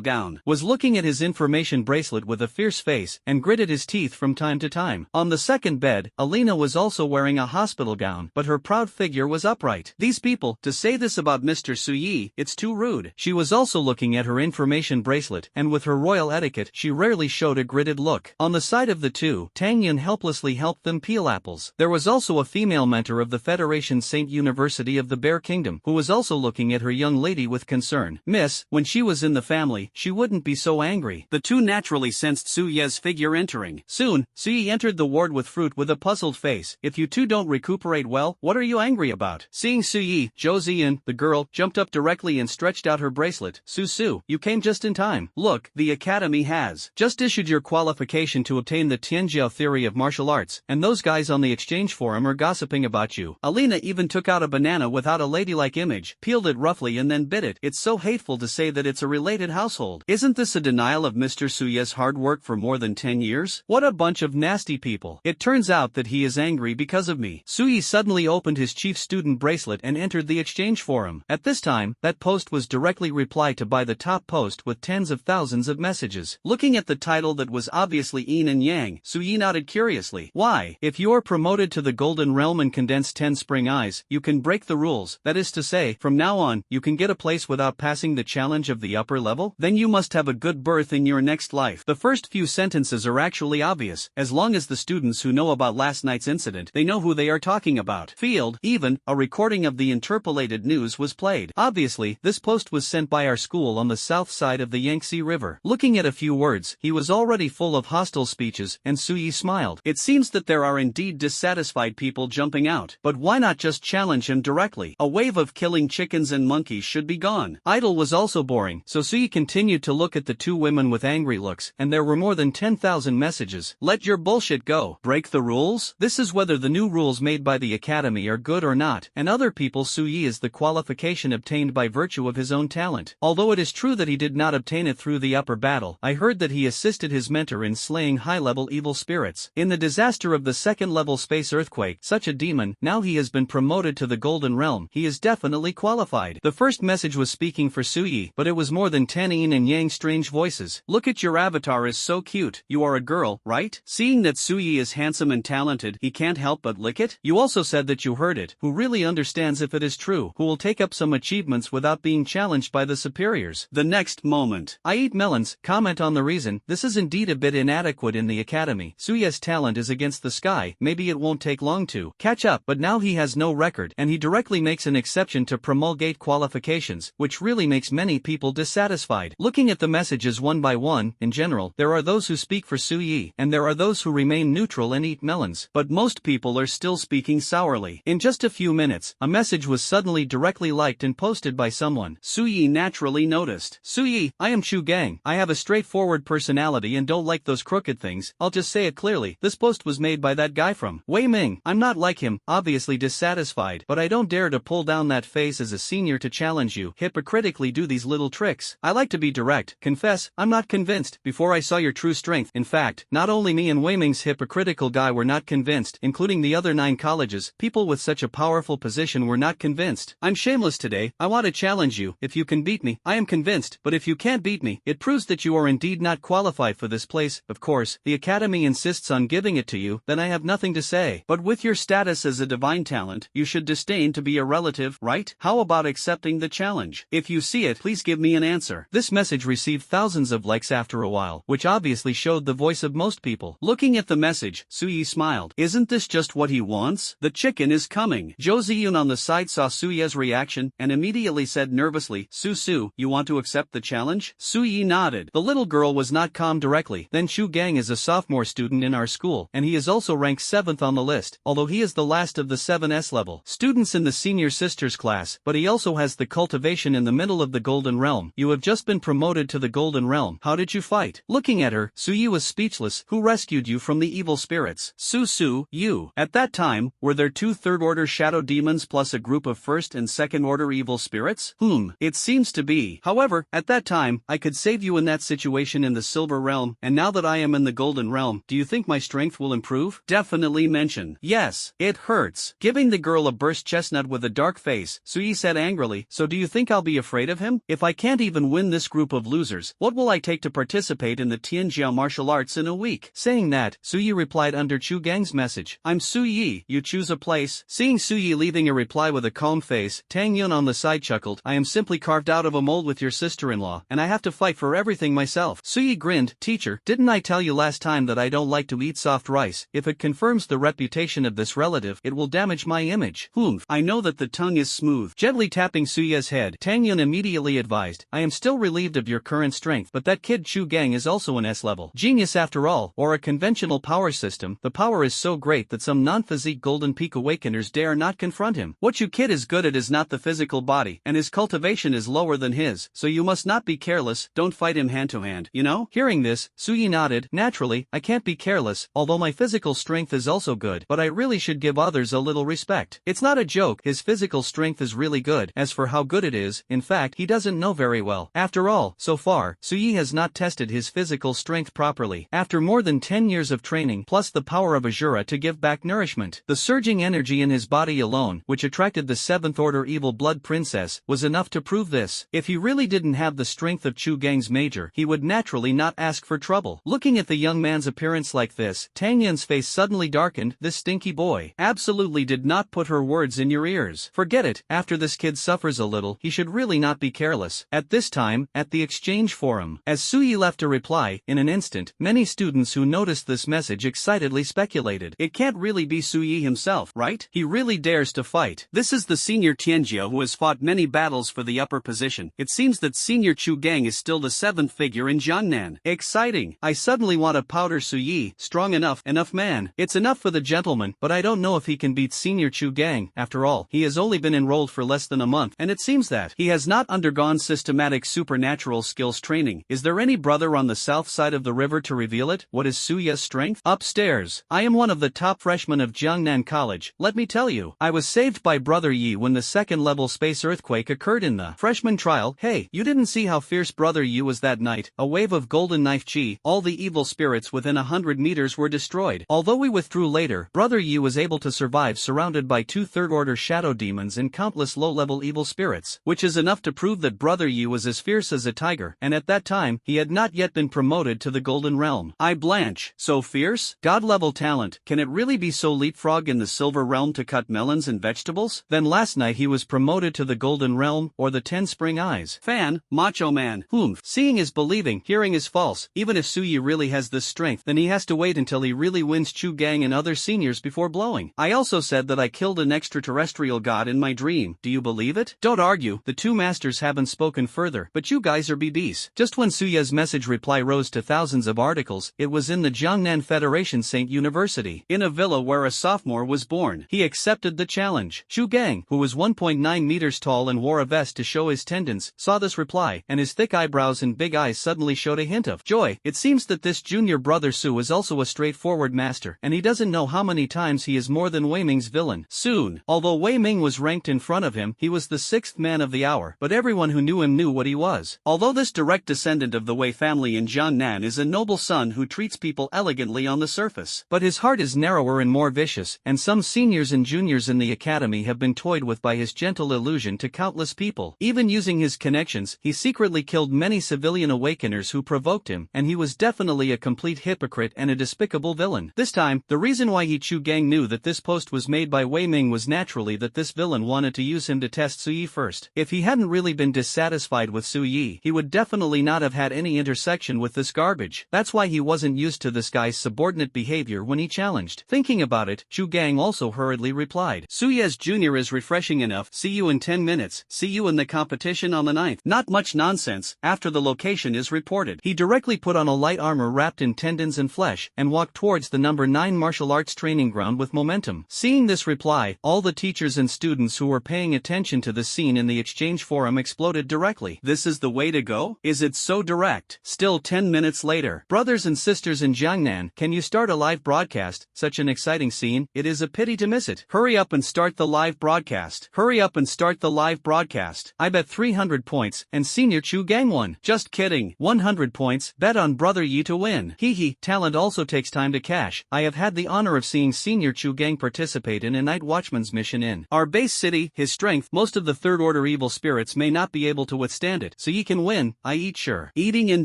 gown, was looking at his information bracelet with a fierce face, and gritted his teeth from time to time. On the second bed, Alina was also wearing a hospital gown, but her proud figure was upright. These people, to say this about Mr. Suyi, it's too rude. She was also looking at her information bracelet, and with her royal etiquette, she rarely showed a gritted look. On the side of the 2, Tang Yun helplessly helped them peel apples. There was also a female mentor of the Federation Saint University of the Bear Kingdom, who was also looking at her young lady with concern. Miss, when she was in the family, she wouldn't be so angry. The 2 naturally sensed Suyi's figure entering. Soon, Suyi entered the ward with fruit with a puzzled face. If you 2 don't recuperate well, what are you angry about? Seeing Suyi, Zhou Ziyun, the girl, jumped up directly and stretched out her bracelet. Su, you came just in time. Look, the academy has just issued your qualification to obtain the Tianzhou theory of martial arts, and those guys on the exchange forum are gossiping about you. Alina even took out a banana without a ladylike image, peeled it roughly and then bit it. It's so hateful to say that it's a related household. Isn't this a denial of Mr. Suyi's hard work for more than 10 years? What a bunch of nasty people. It turns out that he is angry because of me. Suyi suddenly opened his chief student bracelet and entered the exchange for him. At this time, that post was directly replied to by the top post with tens of thousands of messages. Looking at the title that was obviously yin and yang, Suyi nodded curiously. Why? If you are promoted to the Golden Realm and condense 10 spring eyes, you can break the rules. That is to say, from now on, you can get a place without passing the challenge of the upper level? Then you must have a good berth in your next life. The first few sentences are actually obvious, as long as the students who know about last night's incident, they know who they are talking about. Field, even, a recording of the interpolated news was played. Obviously, this post was sent by our school on the south side of the Yangtze River. Looking at a few words, he was already full of hostile speeches, and Suyi smiled. It seems that there are indeed dissatisfied people jumping out. But why not just challenge him directly? A wave of killing chickens and monkeys should be gone. Idle was also boring, so Suyi continued to look at the two women with angry looks, and there were more than 10,000 messages. Let your bullshit go. Break the rules? This is whether the new rules made by the academy are good or not, and other people. Suyi is the qualification obtained by virtue of his own talent. Although it is true that he did not obtain it through the upper battle, I heard that he assisted his mentor in slaying high-level evil spirits. In the disaster of the second-level space earthquake, such a demon, now he has been promoted to the Golden Realm. He is definitely qualified. The first message was speaking for Suyi, but it was more than 10 yin and yang strange voices. Look at your avatar, is so cute. You are a girl, right? Seeing that Suyi is handsome and talented, he can't help but lick it. You also said that you heard it. Who really understands if it is true? Who will take up some achievements without being challenged by the superiors? The next moment. I eat melons. Comment on the reason. This is indeed a bit inadequate in the academy. Suyi's talent is against the sky. Maybe it won't take long to catch up, but now he has no record, and he directly makes an exception to promulgate qualifications, which really makes many people dissatisfied. Looking at the messages one by one, in general, there are those who speak for Suyi, and there are those who remain neutral and eat melons. But most people are still speaking sourly. In just a few minutes, a message was suddenly directly liked and posted by someone. Suyi naturally noticed. Suyi, I am Chu Gang. I have a straightforward personality and don't like those crooked things. I'll just say it clearly. This post was made by that guy from Wei Ming. I'm not like him, obviously dissatisfied, but I don't dare to pull down that face as a senior to challenge you. Hypocritically do these little tricks. I like to be direct. Confess, I'm not convinced. Before I saw your true strength. In fact, not only me and Wei Ming's hypocritical guy were not convinced, including the other 9 colleges, people with such a powerful position were not convinced. I'm shameless today. I want to challenge you. If you can beat me, I am convinced, but if you can't beat me, it proves that you are indeed not qualified for this place. Of course, the academy insists on giving it to you, then I have nothing to say. But with your status as a divine talent, you should disdain to be a relative, right? How about accepting the challenge? If you see it, please give me an answer. This message received thousands of likes after a while, which obviously showed the voice of most people. Looking at the message, Suyi smiled. Isn't this just what he wants? The chicken is coming. Zhou Ziyun on the side saw Suyi's reaction and immediately said nervously, Su, you want to accept the challenge? Suyi nodded. The little girl was not calm directly. Then Chu Gang is a sophomore student in our school, and he is also ranked 7th on the list, although he is the last of the 7S level students in the senior sisters class, but he also has the cultivation in the middle of the Golden Realm. You have just been promoted to the Golden Realm. How did you fight? Looking at her, Suyi was speechless. Who rescued you from the evil spirits? Su, you. At that time, were there 2 third-order shadow demons plus a group of first and second-order evil spirits? It seems to be. However, at that time, I could save you in that situation in the Silver Realm, and now that I am in the Golden Realm, do you think my strength will improve? Definitely mention. Yes, it hurts. Giving the girl a burst chestnut with a dark face, Suyi said angrily, so do you think I'll be afraid of him? If I can't even win this group of losers, what will I take to participate in the Tianjiao martial arts in a week? Saying that, Suyi replied under Chu Gang's message. I'm Suyi, you choose a place. Seeing Suyi leaving a reply with a calm face, Tang Yun on the side chuckled. I am simply carved out of a mold with your sister-in-law, and I have to fight for everything myself. Suyi grinned. Teacher, didn't I tell you last time that I don't like to eat soft rice? If it confirms the reputation of this relative, it will damage my image. I know that the tongue is smooth. Gently tapping Suyi's head, Tang Yun immediately advised, I am still relieved of your current strength, but that kid Chu Gang is also an S-level genius after all, or a conventional power system. The power is so great that some non-physique Golden Peak Awakeners dare not confront him. What you kid is good at is not the physical body, and his cultivation is lower than his, so you must not be careless. Don't fight him hand-to-hand, you know? Hearing this, Suyi nodded. Naturally, I can't be careless, although my physical strength is also good, but I really should give others a little respect. It's not a joke, his physical strength is really good. As for how good it is, in fact, he doesn't know very well. After all, so far, Suyi has not tested his physical strength properly. After more than 10 years of training, plus the power of Ashura to give back nourishment, the surging energy in his body alone, which attracted the 7th Order Evil Blood Princess, was enough to prove this. If he really didn't have the strength of Chu Gang's major, he would naturally not ask for trouble. Looking at the young man's appearance like this, Tang Yun's face suddenly darkened. This stinky boy absolutely did not put her words in your ears. Forget it, after this kid suffers a little, he should really not be careless. At this time, at the exchange forum, as Suyi left a reply, in an instant, many students who noticed this message excitedly speculated. It can't really be Suyi himself, right? He really dares to fight. This is the senior Tianjia who has fought many battles for the upper position. It seems that senior Chu Gang is still the 7th figure in Jiangnan. Exciting. I suddenly want to powder Suyi. Strong enough man. It's enough for the gentleman, but I don't know if he can beat senior Chu Gang. After all, he has only been enrolled for less than a month, and it seems that he has not undergone systematic supernatural skills training. Is there any brother on the south side of the river to reveal it? What is Suya's strength? Upstairs. I am one of the top freshmen of Jiangnan College. Let me tell you, I was saved by Brother Yi when the 2nd level space earthquake occurred in the freshman trial. Hey, you didn't see how fierce Brother Yi was that night. A wave of golden knife chi, all the evil spirits within 100 meters were destroyed. Although we withdrew later, Brother Yi was able to survive surrounded by 2 third-order shadow demons and countless low-level evil spirits, which is enough to prove that Brother Yi was as fierce as a tiger, and at that time, he had not yet been promoted to the Golden Realm. I blanch. So fierce? God-level talent. Can it really be so leapfrog in the Silver Realm to cut melons and vegetables? Then last night he was promoted to the Golden Realm, or the 10 Spring Eyes. Fan, Macho Man. Seeing is believing, hearing is false. Even if Suyi really has this strength, then he has to wait until he really wins Chu Gang and other seniors before blowing. I also said that I killed an extraterrestrial god in my dream. Do you believe it? Don't argue. The two masters haven't spoken further, but you guys are BBs. Just when Suya's message reply rose to thousands of articles, it was in the Jiangnan Federation St. University, in a villa where a sophomore was born. He accepted the challenge. Chu Gang, who was 1.9 meters tall and wore a vest to show his tendons, saw this reply, and his thick eyebrows and big eyes suddenly showed a hint of joy. It seems that this junior brother Su is also a straightforward master, and he doesn't know how many times he is more than Wei Ming's villain. Soon, although Wei Ming was ranked in front of him, he was the 6th man of the hour, but everyone who knew him knew what he was. Although this direct descendant of the Wei family in Jiangnan is a noble son who treats people elegantly on the surface, but his heart is narrower and more vicious, and some seniors and juniors in the academy have been toyed with by his gentle illusion to countless people. Even using his connections, he secretly killed many civilian awakeners who provoked him, and he was definitely a complete hypocrite and a despicable villain. This time, the reason why Chu Gang knew that this post was made by Wei Ming was naturally that this villain wanted to use him to test Su Yi first. If he hadn't really been dissatisfied with Su Yi, he would definitely not have had any intersection with this garbage. That's why he wasn't used to this guy's subordinate behavior when he challenged. Thinking about it, Chu Gang also hurriedly replied, Suya's Jr. is refreshing enough. See you in 10 minutes. See you in the competition on the 9th. Not much nonsense. After the location is reported, he directly put on a light armor wrapped in tendons and flesh, and walked towards the number 9 martial arts training ground with momentum. Seeing this reply, all the teachers and students who were paying attention to the scene in the exchange forum exploded directly. This is the way to go? Is it so direct? Still 10 minutes later. Brothers and sisters in Jiangnan, can you start a live broadcast? Such an exciting scene, it is a pity to miss it. Hurry up and start the live broadcast. Hurry up and start the live broadcast. I bet 300 points, and Senior Chu Gang won. Just kidding. 100 points, bet on Brother Yi to win. Hee, talent also takes time to cash. I have had the honor of seeing Senior Chu Gang participate in a night watchman's mission in our base city. His strength, most of the third order evil spirits may not be able to withstand it, so Yi can win. I eat sure. Eating and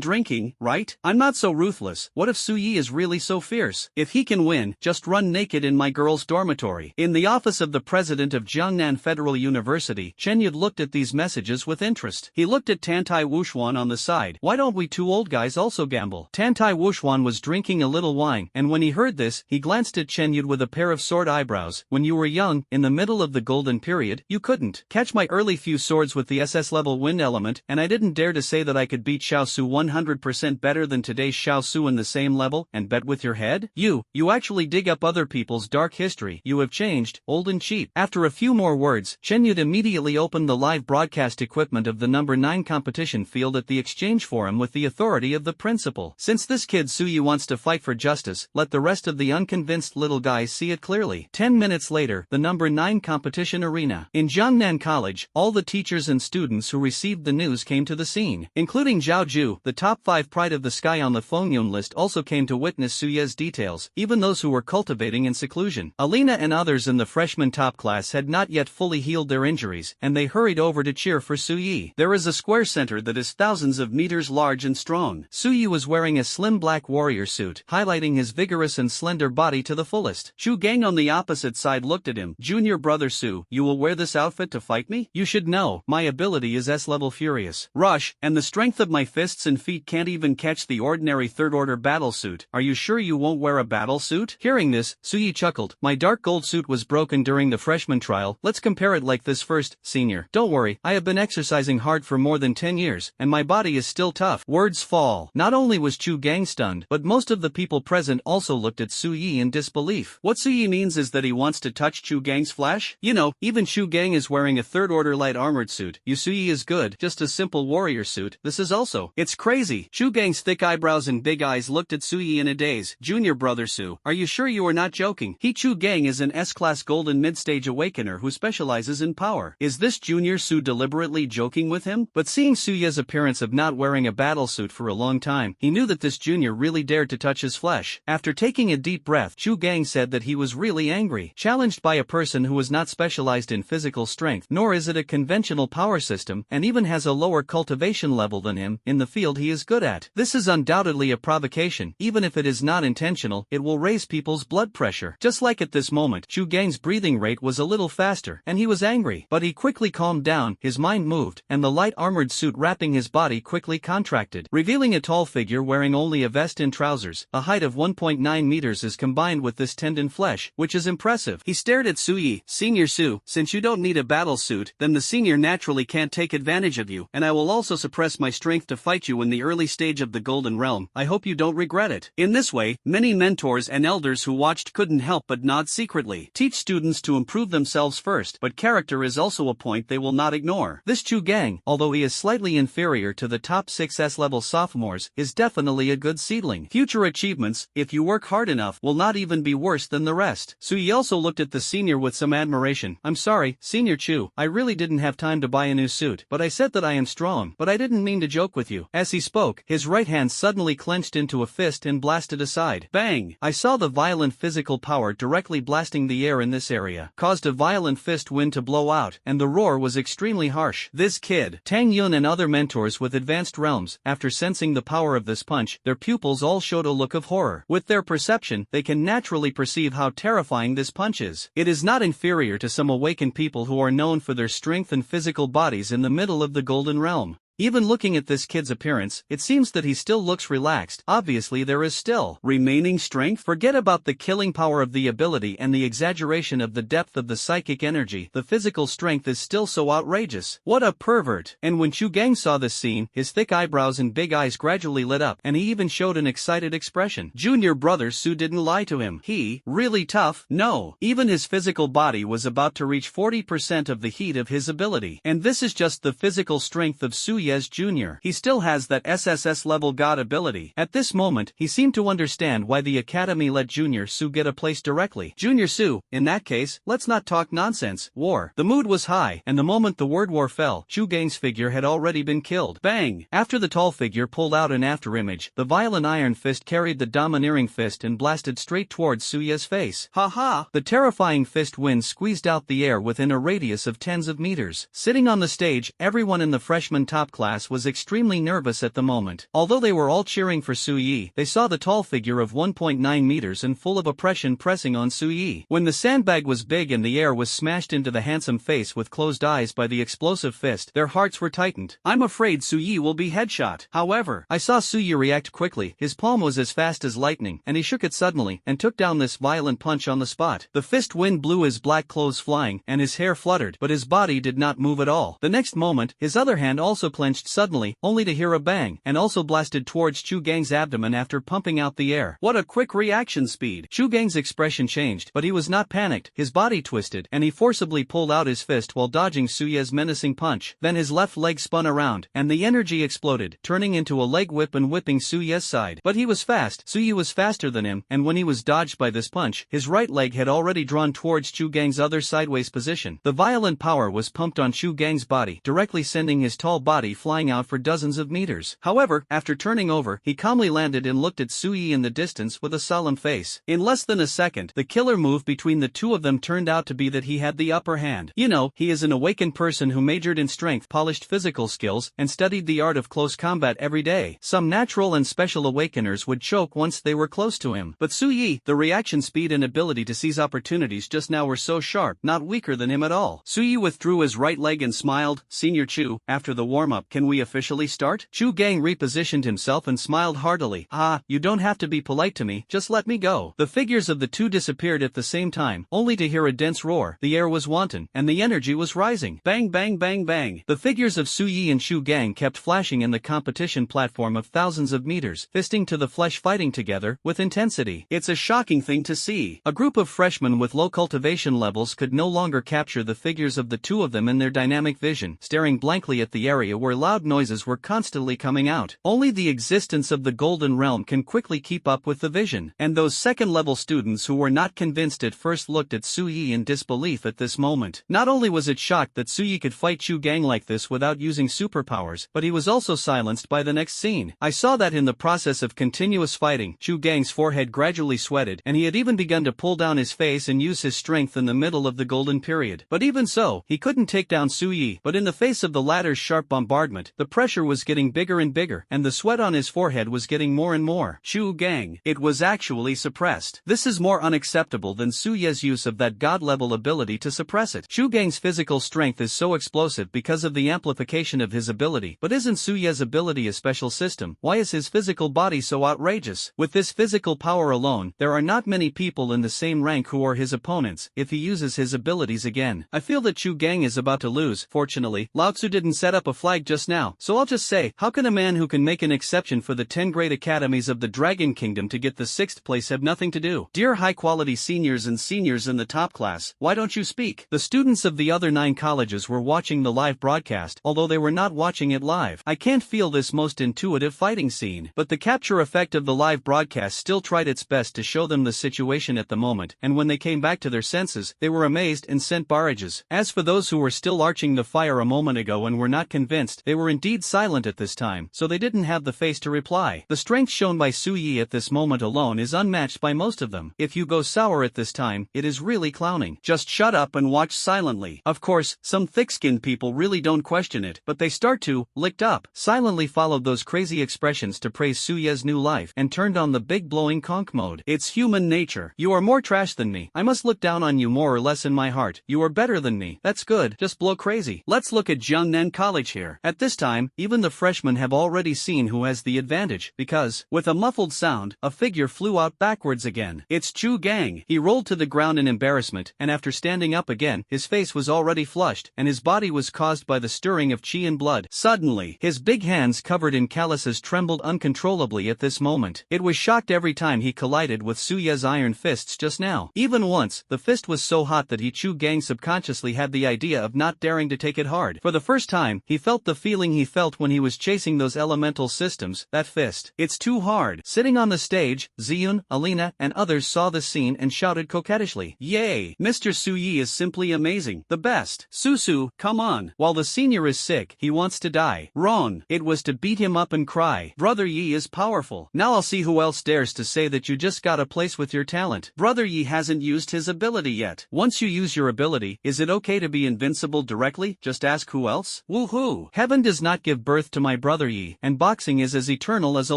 drinking, right? I'm not so ruthless. What if Su Yi is really so fierce? If he can win, just run naked in my girls' dormitory. In the office of the president of Jiangnan Federal University, Chen Yud looked at these messages with interest. He looked at Tantai Wuxuan on the side. Why don't we two old guys also gamble? Tantai Wuxuan was drinking a little wine, and when he heard this, he glanced at Chen Yud with a pair of sword eyebrows. When you were young, in the middle of the golden period, you couldn't catch my early few swords with the SS level wind element, and I didn't dare to say that I could beat Xiao Su 100% better than today's Xiao Su in the same level, and bet with your head? You actually dig up other people's dark history. You have changed, old and cheap. After a few more words, Chen Yud immediately opened the live broadcast equipment of the number 9 competition field at the exchange forum with the authority of the principal. Since this kid Su Yi wants to fight for justice, let the rest of the unconvinced little guys see it clearly. 10 minutes later, the number 9 competition arena. In Jiangnan College, all the teachers and students who received the news came to the scene, including Zhao Ju, the top 5 pride of the sky on the Fengyun list, also came to witness Su Ye's details, even those who were cultivating in seclusion. Alina and others in the freshman top class had not yet fully healed their injuries, and they hurried over to cheer for Su Yi. There is a square center that is thousands of meters large and strong. Su Yi was wearing a slim black warrior suit, highlighting his vigorous and slender body to the fullest. Chu Gang on the opposite side looked at him. Junior brother Su, you will wear this outfit to fight me? You should know, my ability is S-level furious rush, and the strength of my fists and feet can't even catch the ordinary third-order battle suit. Are you sure you won't wear a battle suit? Hearing this, Su Yi chuckled. My dark gold suit was broken during the freshman trial. Let's compare it like this first, senior. Don't worry, I have been exercising hard for more than 10 years, and my body is still tough. Words fall. Not only was Chu Gang stunned, but most of the people present also looked at Su Yi in disbelief. What Su Yi means is that he wants to touch Chu Gang's flesh? You know, even Chu Gang is wearing a third-order light armored suit. Su Yi is good, just a simple warrior suit. This is also. It's crazy. Chu Gang's thick eyebrows and big eyes looked at Su Yi in a daze. Junior brother Su, are you sure you are not joking? Chu Gang is an S-class golden mid-stage awakener who specializes in power. Is this Junior Su deliberately joking with him? But seeing Su Yi's appearance of not wearing a battle suit for a long time, he knew that this junior really dared to touch his flesh. After taking a deep breath, Chu Gang said that he was really angry. Challenged by a person who was not specialized in physical strength, nor is it a conventional power system, and even has a lower cultivation level than him, in the field he is good at. This is undoubtedly a provocation. Even if it is not intentional, it will raise people's blood pressure. Just like at this moment, Chu Gang's breathing rate was a little faster, and he was angry. But he quickly calmed down, his mind moved, and the light armored suit wrapping his body quickly contracted, revealing a tall figure wearing only a vest and trousers. A height of 1.9 meters is combined with this tendon flesh, which is impressive. He stared at Su Yi. Senior Su, since you don't need a battle suit, then the senior naturally can't take advantage of you, and I will also suppress my strength to fight you in the early stage of the Golden Realm. I hope you don't regret it. In this way, many mentors and elders who watched couldn't help but nod secretly. Teach students to improve themselves first, but character is also a point they will not ignore. This Chu Gang, although he is slightly inferior to the top 6 S-level sophomores, is definitely a good seedling. Future achievements, if you work hard enough, will not even be worse than the rest. Su Yi also looked at the senior with some admiration. I'm sorry, Senior Chu, I really didn't have time to buy a new suit, but I said that I am strong, but I didn't mean to joke with you. As he spoke, his right hand suddenly clenched into a fist and blasted aside. Bang! I saw the violent physical power directly blasting the air in this area, caused a violent fist wind to blow out, and the roar was extremely harsh. This kid, Tang Yun and other mentors with advanced realms, after sensing the power of this punch, their pupils all showed a look of horror. With their perception, they can naturally perceive how terrifying this punch is. It is not inferior to some awakened people who are known for their strength and physical bodies in the middle of the Golden Realm. Even looking at this kid's appearance, it seems that he still looks relaxed. Obviously there is still remaining strength. Forget about the killing power of the ability and the exaggeration of the depth of the psychic energy. The physical strength is still so outrageous. What a pervert! And when Chu Gang saw this scene, his thick eyebrows and big eyes gradually lit up, and he even showed an excited expression. Junior brother Su didn't lie to him. He, really tough? No. Even his physical body was about to reach 40% of the heat of his ability. And this is just the physical strength of Su Yes Jr. He still has that SSS level god ability. At this moment, he seemed to understand why the academy let Junior Su get a place directly. Junior Su, in that case, let's not talk nonsense. War. The mood was high, and the moment the word war fell, Chu Gang's figure had already been killed. Bang! After the tall figure pulled out an afterimage, the violent iron fist carried the domineering fist and blasted straight towards Su Ye's face. Ha ha! The terrifying fist wind squeezed out the air within a radius of tens of meters. Sitting on the stage, everyone in the freshman top class was extremely nervous at the moment. Although they were all cheering for Su Yi, they saw the tall figure of 1.9 meters and full of oppression pressing on Su Yi. When the sandbag was big and the air was smashed into the handsome face with closed eyes by the explosive fist, their hearts were tightened. I'm afraid Su Yi will be headshot. However, I saw Su Yi react quickly. His palm was as fast as lightning, and he shook it suddenly, and took down this violent punch on the spot. The fist wind blew his black clothes flying, and his hair fluttered, but his body did not move at all. The next moment, his other hand also clenched suddenly, only to hear a bang, and also blasted towards Chu Gang's abdomen after pumping out the air. What a quick reaction speed! Chu Gang's expression changed, but he was not panicked. His body twisted, and he forcibly pulled out his fist while dodging Su Ye's menacing punch. Then his left leg spun around, and the energy exploded, turning into a leg whip and whipping Su Ye's side. But he was fast. Su Yi was faster than him, and when he was dodged by this punch, his right leg had already drawn towards Chu Gang's other sideways position. The violent power was pumped on Chu Gang's body, directly sending his tall body flying out for dozens of meters. However, after turning over, he calmly landed and looked at Suyi in the distance with a solemn face. In less than a second, the killer move between the two of them turned out to be that he had the upper hand. You know, he is an awakened person who majored in strength, polished physical skills, and studied the art of close combat every day. Some natural and special awakeners would choke once they were close to him. But Suyi, the reaction speed and ability to seize opportunities just now were so sharp, not weaker than him at all. Suyi withdrew his right leg and smiled. Senior Chu, after the warm-up, can we officially start? Chu Gang repositioned himself and smiled heartily. Ah, you don't have to be polite to me, just let me go. The figures of the two disappeared at the same time, only to hear a dense roar. The air was wanton, and the energy was rising. Bang bang bang bang. The figures of Suyi and Chu Gang kept flashing in the competition platform of thousands of meters, fisting to the flesh, fighting together with intensity. It's a shocking thing to see. A group of freshmen with low cultivation levels could no longer capture the figures of the two of them in their dynamic vision, staring blankly at the area where loud noises were constantly coming out. Only the existence of the Golden Realm can quickly keep up with the vision, and those second-level students who were not convinced at first looked at Suyi in disbelief at this moment. Not only was it shocked that Suyi could fight Chu Gang like this without using superpowers, but he was also silenced by the next scene. I saw that in the process of continuous fighting, Chu Gang's forehead gradually sweated, and he had even begun to pull down his face and use his strength in the middle of the golden period. But even so, he couldn't take down Suyi. But in the face of the latter's sharp bombardment, the pressure was getting bigger and bigger, and the sweat on his forehead was getting more and more. Chu Gang, it was actually suppressed. This is more unacceptable than Suyi's use of that god-level ability to suppress it. Chu Gang's physical strength is so explosive because of the amplification of his ability. But isn't Suyi's ability a special system? Why is his physical body so outrageous? With this physical power alone, there are not many people in the same rank who are his opponents if he uses his abilities again. I feel that Chu Gang is about to lose. Fortunately, Lao Tzu didn't set up a flag just now, so I'll just say, how can a man who can make an exception for the 10 great academies of the Dragon Kingdom to get the 6th place have nothing to do? Dear high-quality seniors and seniors in the top class, why don't you speak? The students of the other 9 colleges were watching the live broadcast, although they were not watching it live. I can't feel this most intuitive fighting scene, but the capture effect of the live broadcast still tried its best to show them the situation at the moment, and when they came back to their senses, they were amazed and sent barrages. As for those who were still arching the fire a moment ago and were not convinced, they were indeed silent at this time, so they didn't have the face to reply. The strength shown by Suyi at this moment alone is unmatched by most of them. If you go sour at this time, it is really clowning. Just shut up and watch silently. Of course, some thick-skinned people really don't question it, but they start to, licked up, silently followed those crazy expressions to praise Suyi's new life, and turned on the big blowing conch mode. It's human nature. You are more trash than me. I must look down on you more or less in my heart. You are better than me. That's good. Just blow crazy. Let's look at Jiangnan College here. At this time, even the freshmen have already seen who has the advantage, because, with a muffled sound, a figure flew out backwards again. It's Chu Gang. He rolled to the ground in embarrassment, and after standing up again, his face was already flushed, and his body was caused by the stirring of qi and blood. Suddenly, his big hands covered in calluses trembled uncontrollably at this moment. It was shocked every time he collided with Suyi's iron fists just now. Even once, the fist was so hot that Chu Gang subconsciously had the idea of not daring to take it hard. For the first time, he felt the feeling he felt when he was chasing those elemental systems, that fist. It's too hard. Sitting on the stage, Ziyun, Alina, and others saw the scene and shouted coquettishly, "Yay! Mr. Suyi is simply amazing. The best. Susu, come on. While the senior is sick, he wants to die. Ron, it was to beat him up and cry. Brother Yi is powerful. Now I'll see who else dares to say that you just got a place with your talent. Brother Yi hasn't used his ability yet. Once you use your ability, is it okay to be invincible directly? Just ask who else? Woohoo! Heaven does not give birth to my brother Yi, and boxing is as eternal as a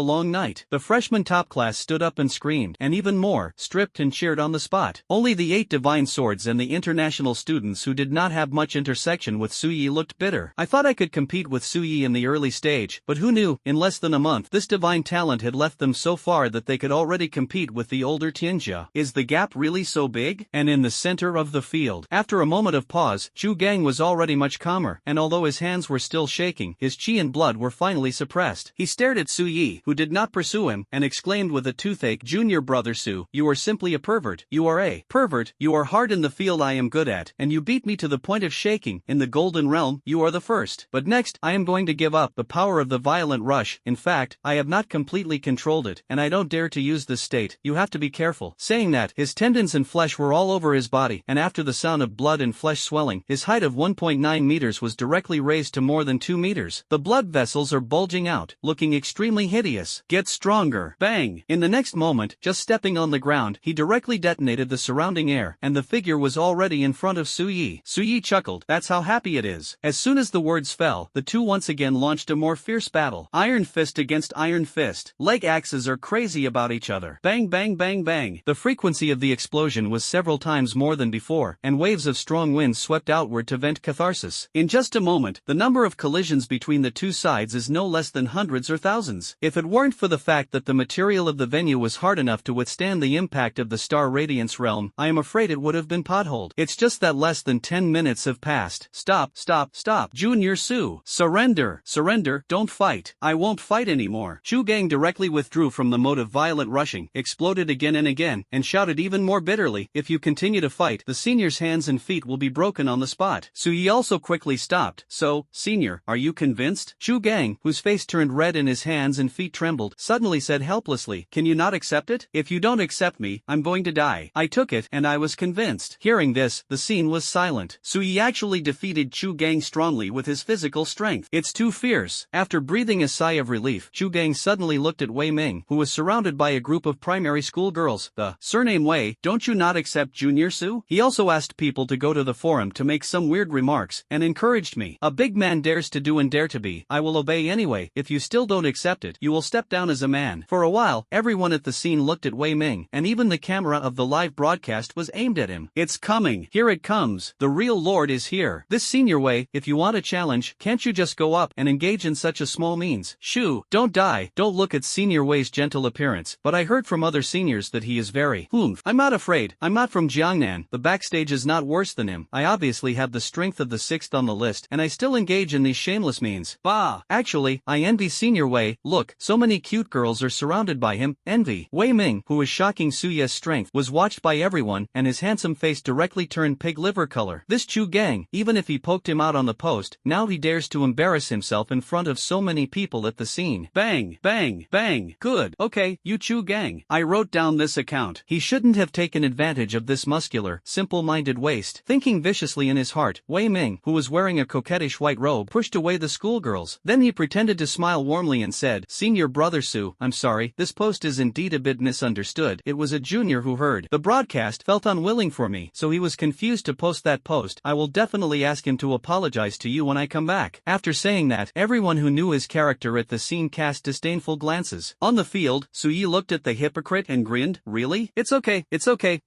long night." The freshman top class stood up and screamed, and even more, stripped and cheered on the spot. Only the 8 divine swords and the international students who did not have much intersection with Suyi looked bitter. I thought I could compete with Suyi in the early stage, but who knew, in less than a month, this divine talent had left them so far that they could already compete with the older Tianjia. Is the gap really so big? And in the center of the field, after a moment of pause, Chu Gang was already much calmer, and although his hands were still shaking, his qi and blood were finally suppressed. He stared at Suyi, who did not pursue him, and exclaimed with a toothache, "Junior brother Su, you are simply a pervert. You are a pervert. You are hard in the field I am good at, and you beat me to the point of shaking. In the Golden Realm, you are the first. But next, I am going to give up the power of the violent rush. In fact, I have not completely controlled it, and I don't dare to use this state. You have to be careful." Saying that, his tendons and flesh were all over his body, and after the sound of blood and flesh swelling, his height of 1.9 meters was directly raised to more than 2 meters. The blood vessels are bulging out, looking extremely hideous. Get stronger. Bang! In the next moment, just stepping on the ground, he directly detonated the surrounding air, and the figure was already in front of Su Yi. Su Yi chuckled. That's how happy it is. As soon as the words fell, the two once again launched a more fierce battle. Iron fist against iron fist. Leg axes are crazy about each other. Bang bang bang bang. The frequency of the explosion was several times more than before, and waves of strong wind swept outward to vent catharsis. In just a moment, the number of collisions between the two sides is no less than hundreds or thousands. If it weren't for the fact that the material of the venue was hard enough to withstand the impact of the Star Radiance realm, I am afraid it would have been potholed. It's just that less than 10 minutes have passed. Stop, stop, stop. Junior Su. Surrender. Surrender, don't fight. I won't fight anymore. Chu Gang directly withdrew from the mode of violent rushing, exploded again and again, and shouted even more bitterly, if you continue to fight, the senior's hands and feet will be broken on the spot. Su Yi also quickly stopped. So, senior, are you convinced? Chu Gang, whose face turned red and his hands and feet trembled, suddenly said helplessly, can you not accept it? If you don't accept me, I'm going to die. I took it, and I was convinced. Hearing this, the scene was silent. Su Yi actually defeated Chu Gang strongly with his physical strength. It's too fierce. After breathing a sigh of relief, Chu Gang suddenly looked at Wei Ming, who was surrounded by a group of primary school girls. The surname Wei, don't you not accept Junior Su? He also asked people to go to the forum to make some weird remarks, and encouraged me. A big man dares to do and dare to be. I will obey anyway. If you still don't accept it, you will step down as a man. For a while, everyone at the scene looked at Wei Ming, and even the camera of the live broadcast was aimed at him. It's coming. Here it comes. The real Lord is here. This senior Wei, if you want a challenge, can't you just go up and engage in such a small means? Shoo, don't die. Don't look at senior Wei's gentle appearance, but I heard from other seniors that he is very humph. I'm not afraid. I'm not from Jiangnan. The backstage is not worse than him. I obviously have the strength of the 6th on the list, and I still engage in these shameless means. Bah! Actually, I envy senior Wei. Look, so many cute girls are surrounded by him. Envy. Wei Ming, who was shocking Su Ye's strength, was watched by everyone, and his handsome face directly turned pig liver color. This Chu Gang, even if he poked him out on the post, now he dares to embarrass himself in front of so many people at the scene. Bang, bang, bang. Good. Okay, you Chu Gang. I wrote down this account. He shouldn't have taken advantage of this muscular, simple-minded waste. Thinking viciously in his heart, Wei Ming, who was wearing a coquettish white robe, pushed away the schoolgirls. Then he pretended to smile warmly and said, Senior brother Su, I'm sorry, this post is indeed a bit misunderstood. It was a junior who heard the broadcast, felt unwilling for me, so he was confused to post that post. I will definitely ask him to apologize to you when I come back. After saying that, everyone who knew his character at the scene cast disdainful glances. On the field, Su Yi looked at the hypocrite and grinned. Really? It's okay,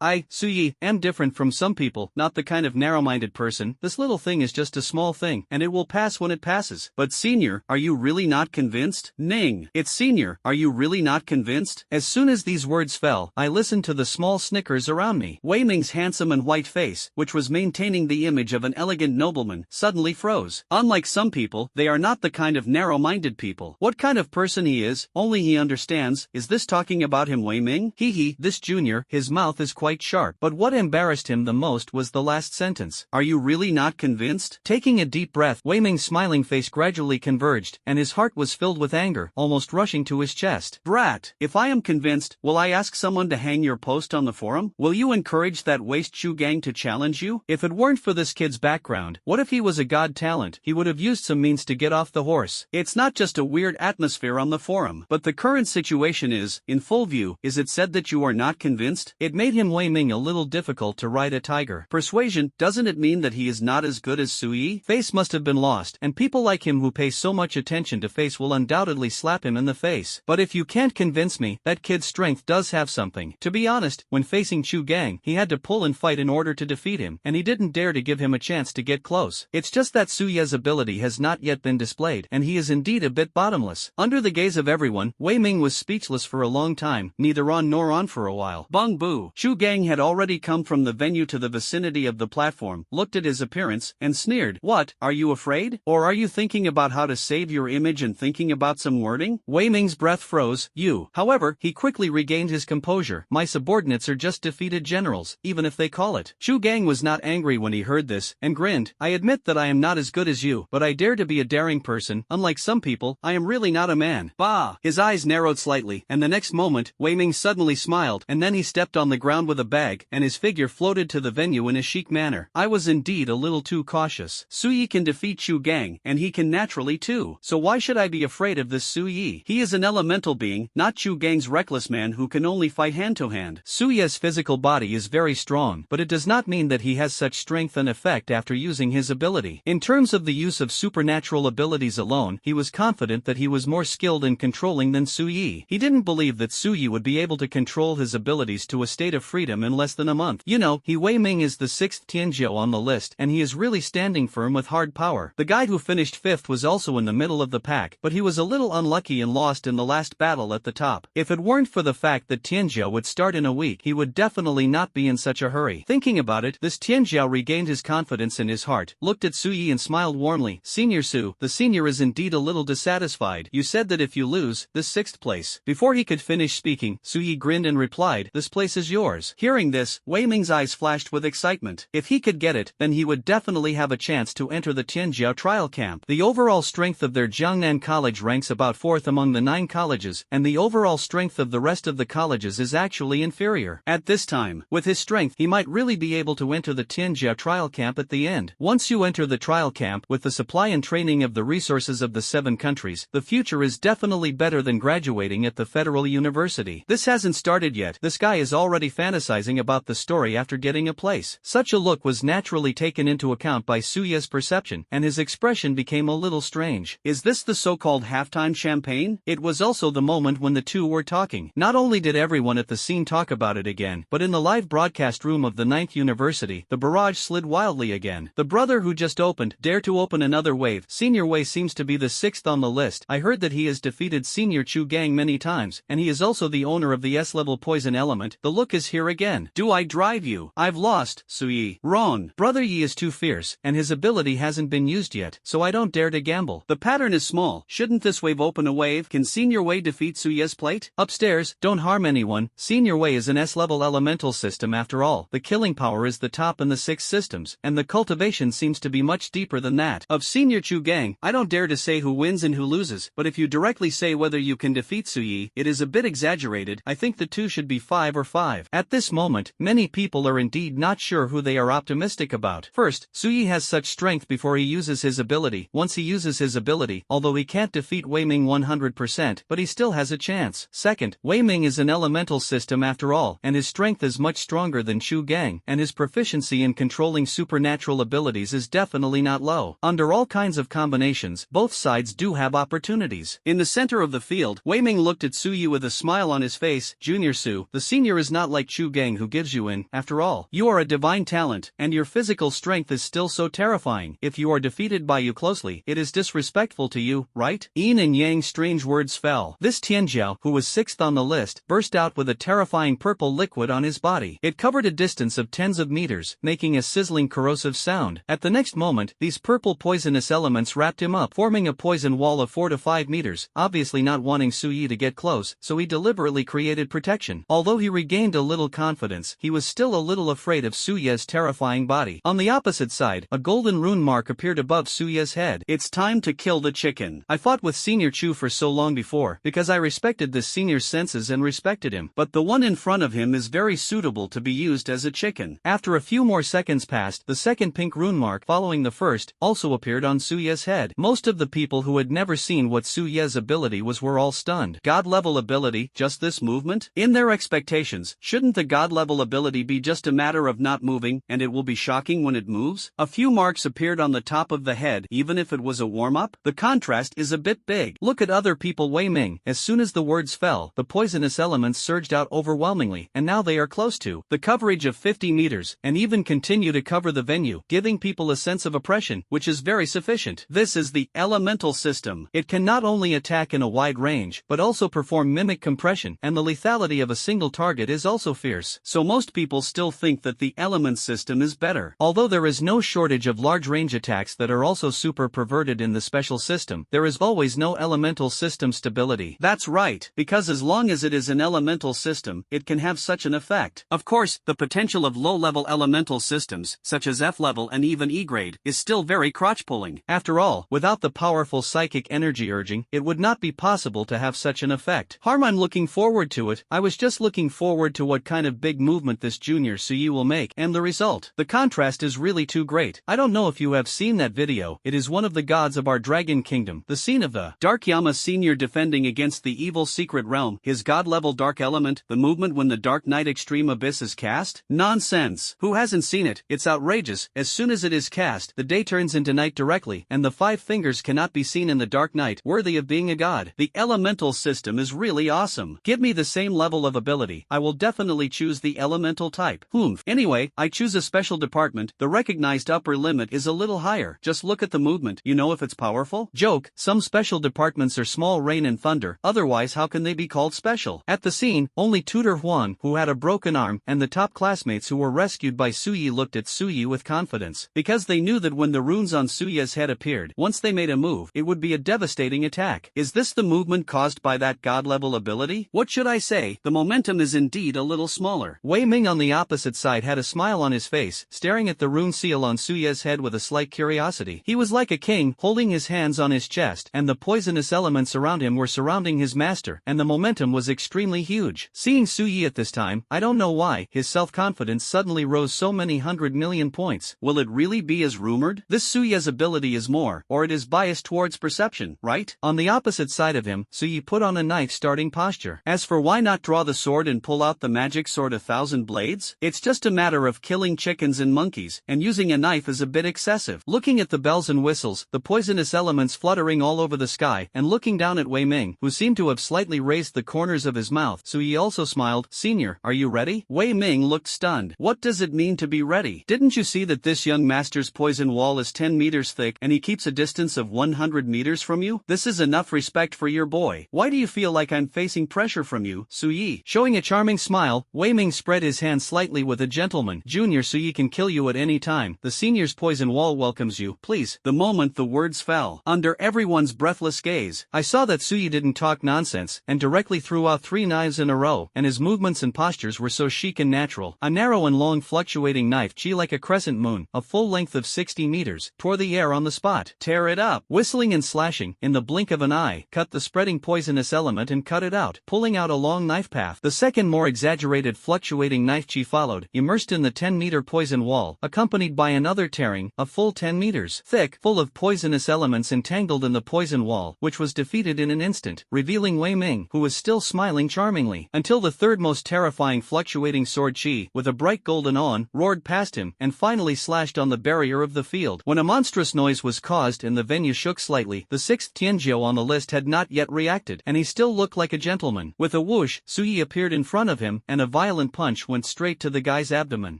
I, Su Yi, am different from some people, not the kind of narrow-minded person. This little thing is just a small thing, and it will pass when it passes. But senior, are you really not convinced? Ning. It's senior, are you really not convinced? As soon as these words fell, I listened to the small snickers around me. Wei Ming's handsome and white face, which was maintaining the image of an elegant nobleman, suddenly froze. Unlike some people, they are not the kind of narrow-minded people. What kind of person he is, only he understands. Is this talking about him, Wei Ming? Hee, this junior, his mouth is quite sharp. But what embarrassed him the most was the last sentence. Are you really not convinced? Taking a deep breath, Wei Ming's smiling face gradually converged, and his heart was filled with anger, almost rushing to his chest. Brat, if I am convinced, will I ask someone to hang your post on the forum? Will you encourage that waste Chu Gang to challenge you? If it weren't for this kid's background, what if he was a god talent? He would have used some means to get off the horse. It's not just a weird atmosphere on the forum, but the current situation is, in full view. Is it said that you are not convinced? It made him Wei Ming a little difficult to ride a tiger. Persuasion, doesn't it mean that he is not as good as Su Yi? Face must have been lost, and people like him who pay so much attention to face will undoubtedly slap him in the face. But if you can't convince me, that kid's strength does have something. To be honest, when facing Chu Gang, he had to pull and fight in order to defeat him, and he didn't dare to give him a chance to get close. It's just that Su Ye's ability has not yet been displayed, and he is indeed a bit bottomless. Under the gaze of everyone, Wei Ming was speechless for a long time, neither on nor on for a while. Bong boo. Chu Gang had already come from the venue to the vicinity of the platform, looked at his appearance, and sneered. What, are you afraid? Or are you thinking about how to save your image and thinking about some wording? Wei Ming's breath froze. You. However, he quickly regained his composure. My subordinates are just defeated generals, even if they call it. Chu Gang was not angry when he heard this, and grinned. I admit that I am not as good as you, but I dare to be a daring person. Unlike some people, I am really not a man. Bah! His eyes narrowed slightly, and the next moment, Wei Ming suddenly smiled, and then he stepped on the ground with a bag, and his figure floated to the venue in a chic manner. I was indeed a little too cautious. Su Yi can defeat Chu Gang, Gang, and he can naturally too. So why should I be afraid of this Su Yi? He is an elemental being, not Chu Gang's reckless man who can only fight hand-to-hand. Su Ye's physical body is very strong, but it does not mean that he has such strength and effect after using his ability. In terms of the use of supernatural abilities alone, he was confident that he was more skilled in controlling than Su Yi. He didn't believe that Su Yi would be able to control his abilities to a state of freedom in less than a month. You know, Wei Ming is the 6th Tianjiao on the list, and he is really standing firm with hard power. The guy who finished 5th was also in the middle of the pack, but he was a little unlucky and lost in the last battle at the top. If it weren't for the fact that Tianjiao would start in a week, he would definitely not be in such a hurry. Thinking about it, this Tianjiao regained his confidence in his heart, looked at Su Yi and smiled warmly. Senior Su, the senior is indeed a little dissatisfied. You said that if you lose, this 6th place. Before he could finish speaking, Su Yi grinned and replied, this place is yours. Hearing this, Wei Ming's eyes flashed with excitement. If he could get it, then he would definitely have a chance to enter the Tianjiao trial camp. The overall strength of their Jiangnan college ranks about 4th among the 9 colleges, and the overall strength of the rest of the colleges is actually inferior. At this time, with his strength, he might really be able to enter the Tianjiao trial camp at the end. Once you enter the trial camp, with the supply and training of the resources of the 7 countries, the future is definitely better than graduating at the Federal University. This hasn't started yet. This guy is already fantasizing about the story after getting a place. Such a look was naturally taken into account by Su Ye's perception, and his expression became a little strange. Is this the so-called halftime champagne? It was also the moment when the two were talking. Not only did everyone at the scene talk about it again, but in the live broadcast room of the 9th University, the barrage slid wildly again. The brother who just opened, dare to open another wave. Senior Wei seems to be the 6th on the list. I heard that he has defeated Senior Chu Gang many times, and he is also the owner of the S-level poison element. The look is here again. Do I drive you? I've lost, Su Yi. Wrong. Brother Yi is too fierce, and his ability hasn't been used yet, so I don't dare to gamble. The pattern is small. Shouldn't this wave open a wave? Can Senior Wei defeat Su Ye's plate? Upstairs, don't harm anyone. Senior Wei is an S-level elemental system after all. The killing power is the top in the 6 systems, and the cultivation seems to be much deeper than that of Senior Chu Gang. I don't dare to say who wins and who loses, but if you directly say whether you can defeat Su Yi, it is a bit exaggerated. I think the two should be 5 or 5. At this moment, many people are indeed not sure who they are optimistic about. First, Su Yi has such strength before he uses his ability. Once he uses his ability, although he can't defeat Wei Ming 100%, but he still has a chance. Second, Wei Ming is an elemental system after all, and his strength is much stronger than Chu Gang, and his proficiency in controlling supernatural abilities is definitely not low. Under all kinds of combinations, both sides do have opportunities. In the center of the field, Wei Ming looked at Su Yi with a smile on his face. Junior Su, the senior is not like Chu Gang who gives you in. After all, you are a divine talent, and your physical strength is still so terrifying. If you are defeated by you closely, it is disrespectful to you, right? Yin and Yang's strange words fell. This Tianjiao, who was 6th on the list, burst out with a terrifying purple liquid on his body. It covered a distance of tens of meters, making a sizzling corrosive sound. At the next moment, these purple poisonous elements wrapped him up, forming a poison wall of 4 to 5 meters, obviously not wanting Su Yi to get close, so he deliberately created protection. Although he regained a little confidence, he was still a little afraid of Su Ye's terrifying body. On the opposite side, a golden rune mark appeared above Su Ye's head. It's time to kill the chicken. I fought with Senior Chu for so long before, because I respected this senior's senses and respected him, but the one in front of him is very suitable to be used as a chicken. After a few more seconds passed, the second pink rune mark following the first also appeared on Su Ye's head. Most of the people who had never seen what Su Ye's ability was were all stunned. God-level ability, just this movement? In their expectations, shouldn't the God-level ability be just a matter of not moving, and it will be shocking when it moves? A few marks appeared on the top of the head, even if it was a warm-up. The contrast is a bit big. Look at other people. Wei Ming. As soon as the words fell, the poisonous elements surged out overwhelmingly, and now they are close to the coverage of 50 meters, and even continue to cover the venue, giving people a sense of oppression, which is very sufficient. This is the elemental system. It can not only attack in a wide range, but also perform mimic compression, and the lethality of a single target is also fierce. So most people still think that the element system is better. Although there is no shortage of large range attacks that are also super perverted in the special system, there is always no elemental system stability. That's right, because as long as it is an elemental system, it can have such an effect. Of course, the potential of low-level elemental systems, such as F-level and even E-grade, is still very crotch-pulling. After all, without the powerful psychic energy urging, it would not be possible to have such an effect. I'm looking forward to it. I was just looking forward to what kind of big movement this Junior Su Yi will make, and the result. The contrast is really too great. I don't know if you have seen that video, though, it is one of the gods of our dragon kingdom. The scene of the Dark Yama Senior defending against the evil secret realm, his god-level dark element, the movement when the Dark Knight Extreme Abyss is cast? Nonsense! Who hasn't seen it? It's outrageous. As soon as it is cast, the day turns into night directly, and the 5 fingers cannot be seen in the Dark Knight, worthy of being a god. The elemental system is really awesome. Give me the same level of ability, I will definitely choose the elemental type. Anyway, I choose a special department. The recognized upper limit is a little higher. Just look at the movement, you know if it's powerful? Joke, some special departments are small rain and thunder, otherwise how can they be called special? At the scene, only Tutor Huang, who had a broken arm, and the top classmates who were rescued by Suyi looked at Suyi with confidence, because they knew that when the runes on Suya's head appeared, once they made a move, it would be a devastating attack. Is this the movement caused by that god-level ability? What should I say? The momentum is indeed a little smaller. Wei Ming on the opposite side had a smile on his face, staring at the rune seal on Suya's head with a slight curiosity. He was like a king, holding his hands on his chest, and the poisonous elements around him were surrounding his master, and the momentum was extremely huge. Seeing Suyi at this time, I don't know why, his self-confidence suddenly rose so many 100,000,000 points. Will it really be as rumored? This Suya's ability is more, or it is biased towards perception, right? On the opposite side of him, Suyi put on a knife-starting posture. As for why not draw the sword and pull out the magic sword 1,000 blades? It's just a matter of killing chickens and monkeys, and using a knife is a bit excessive. Looking at the bells and whistles, the poisonous elements fluttering all over the sky, and looking down at Wei Ming, who seemed to have slightly raised the corners of his mouth, Suyi also smiled. Senior, are you ready? Wei Ming looked stunned. What does it mean to be ready? Didn't you see that this young master's poison wall is 10 meters thick and he keeps a distance of 100 meters from you? This is enough respect for your boy. Why do you feel like I'm facing pressure from you, Suyi? Showing a charming smile, Wei Ming spread his hand slightly with a gentleman. Junior Suyi can kill you at any time. The senior's poison wall welcomes you. Please. The moment the words fell, under everyone's breathless gaze, I saw that Suyi didn't talk nonsense, and directly threw out 3 knives in a row, and his movements and postures were so chic and natural. A narrow and long fluctuating knife like a crescent moon, a full length of 60 meters, tore the air on the spot. Tear it up. Whistling and slashing, in the blink of an eye, cut the spreading poisonous element and cut it out, pulling out a long knife path. The second more exaggerated fluctuating knife followed, immersed in the 10-meter poison wall, accompanied by another tearing, a full 10 meters thick, full of poisonous elements entangled in the poison wall, which was defeated in an instant, revealing Wei Ming, who was still smiling charmingly, until the third most terrifying fluctuating sword with a bright golden on, roared past him, and finally slashed on the barrier of the field. When a monstrous noise was caused and the venue shook slightly, the 6th Tianjiu on the list had not yet reacted, and he still looked like a gentleman. With a whoosh, Suyi appeared in front of him, and a violent punch went straight to the guy's abdomen.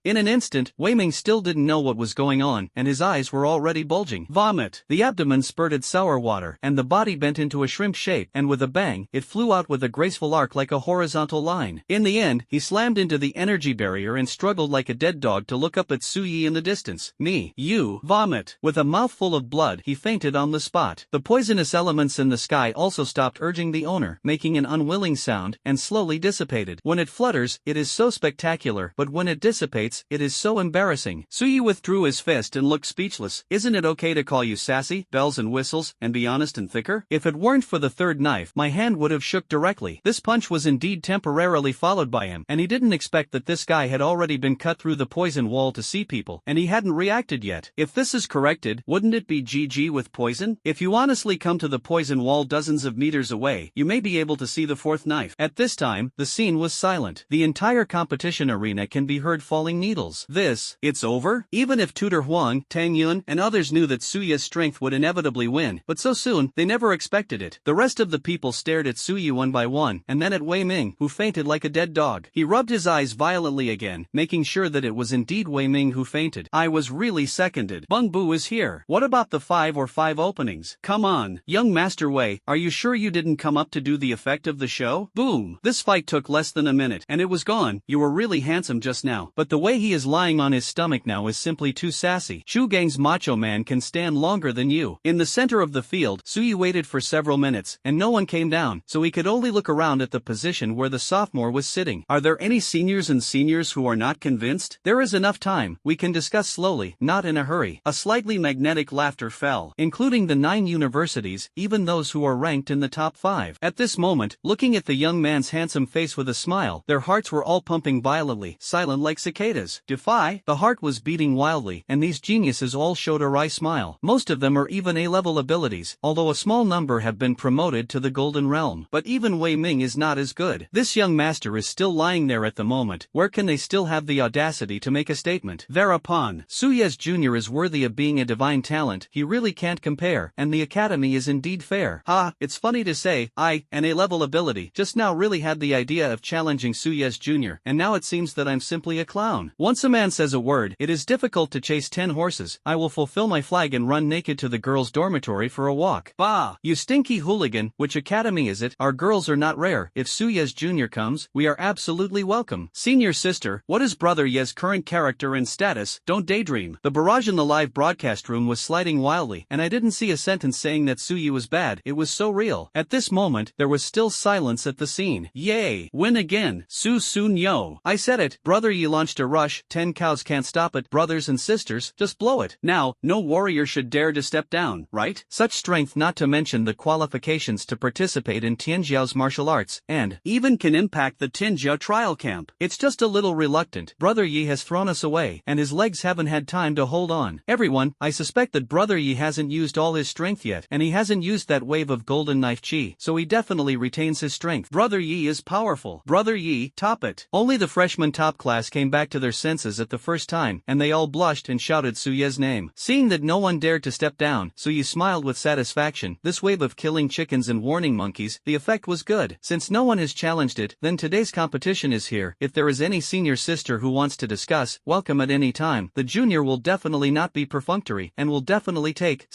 In an instant, Wei Ming still didn't know what was going on, and his eyes were already bulging. Vomit! The abdomen spurted sour water, and the body bent into a shrimp shape, and with a bang, it flew out with a graceful arc like a horizontal line. In the end, he slammed into the energy barrier and struggled like a dead dog to look up at Suyi in the distance. Me, you, vomit. With a mouthful of blood, he fainted on the spot. The poisonous elements in the sky also stopped urging the owner, making an unwilling sound, and slowly dissipated. When it flutters, it is so spectacular, but when it dissipates, it is so embarrassing. Suyi withdrew his fist and looked speechless. Isn't it okay to call you sassy, bells and whistles, and be honest and thicker? If it weren't for the third knife, my hand would have shook directly. This punch was indeed temporarily followed by him, and he didn't expect that this guy had already been cut through the poison wall to see people, and he hadn't reacted yet. If this is corrected, wouldn't it be GG with poison? If you honestly come to the poison wall dozens of meters away, you may be able to see the fourth knife. At this time, the scene was silent. The entire competition arena can be heard falling needles. It's over? Even if Tutor Huang, Tang Yun, and others knew that Suya's strength would inevitably win, but so soon, they never expected it. The rest of the people stared at Suyi one by one, and then at Wei Ming, who fainted like a dead dog. He rubbed his eyes violently again, making sure that it was indeed Wei Ming who fainted. I was really seconded. Bung Bu is here. What about the 5 openings? Come on. Young Master Wei, are you sure you didn't come up to do the effect of the show? Boom. This fight took less than a minute, and it was gone. You were really handsome just now, but the way he is lying on his stomach now is simply too sassy. Chu Gang's macho man can stand longer than you. In the center of the field, Suyi waited for several minutes, and no one came down, so he could only look around at the position where the sophomore was sitting. Are there any seniors who are not convinced? There is enough time. We can discuss slowly, not in a hurry. A slightly magnetic laughter fell, including the 9 universities, even those who are ranked in the top 5. At this moment, looking at the young man's handsome face with a smile, their hearts were all pumping violently, silent like cicadas. The heart was beating wildly, and these geniuses all showed a wry smile. smile. Most of them are even A-level abilities, although a small number have been promoted to the Golden Realm. But even Wei Ming is not as good. This young master is still lying there at the moment. Where can they still have the audacity to make a statement? Thereupon, Su Yes Jr. is worthy of being a divine talent. He really can't compare, and the academy is indeed fair. It's funny to say, an A-level ability, just now really had the idea of challenging Su Yes Jr., and now it seems that I'm simply a clown. Once a man says a word, it is difficult to chase 10 horses. I will fulfill my flag and run naked to the girls' dormitory for a walk. Bah! You stinky hooligan, which academy is it? Our girls are not rare. If Su Yes Jr. comes, we are absolutely welcome. Senior sister, what is Brother Ye's current character and status? Don't daydream. The barrage in the live broadcast room was sliding wildly, and I didn't see a sentence saying that Su Yi was bad. It was so real. At this moment, there was still silence at the scene. Yay! Win again, Su Sun Yo. I said it. Brother Yi launched a rush. 10 cows can't stop it. Brothers and sisters, just blow it. Now, no warrior should dare to step down, right? Such strength, not to mention the qualifications to participate in Tianjiao's martial arts, and even can impact the Tianjiao trial camp. It's just a little reluctant. Brother Yi has thrown us away, and his legs haven't had time to hold on. Everyone, I suspect that Brother Yi hasn't used all his strength yet, and he hasn't used that wave of golden knife chi, so he definitely retains his strength. Brother Yi is powerful. Brother Yi, top it. Only the freshman top class came back to their senses at the first time, and they all blushed and shouted Su Ye's name. Seeing that no one dared to step down, Su Yi smiled with satisfaction. This wave of killing chickens and warning monkeys, the effect was good. Since no one has challenged it, then today's competition is here. If there is any senior sister who wants to discuss, welcome at any time. The junior will definitely not be perfunctory, and will definitely take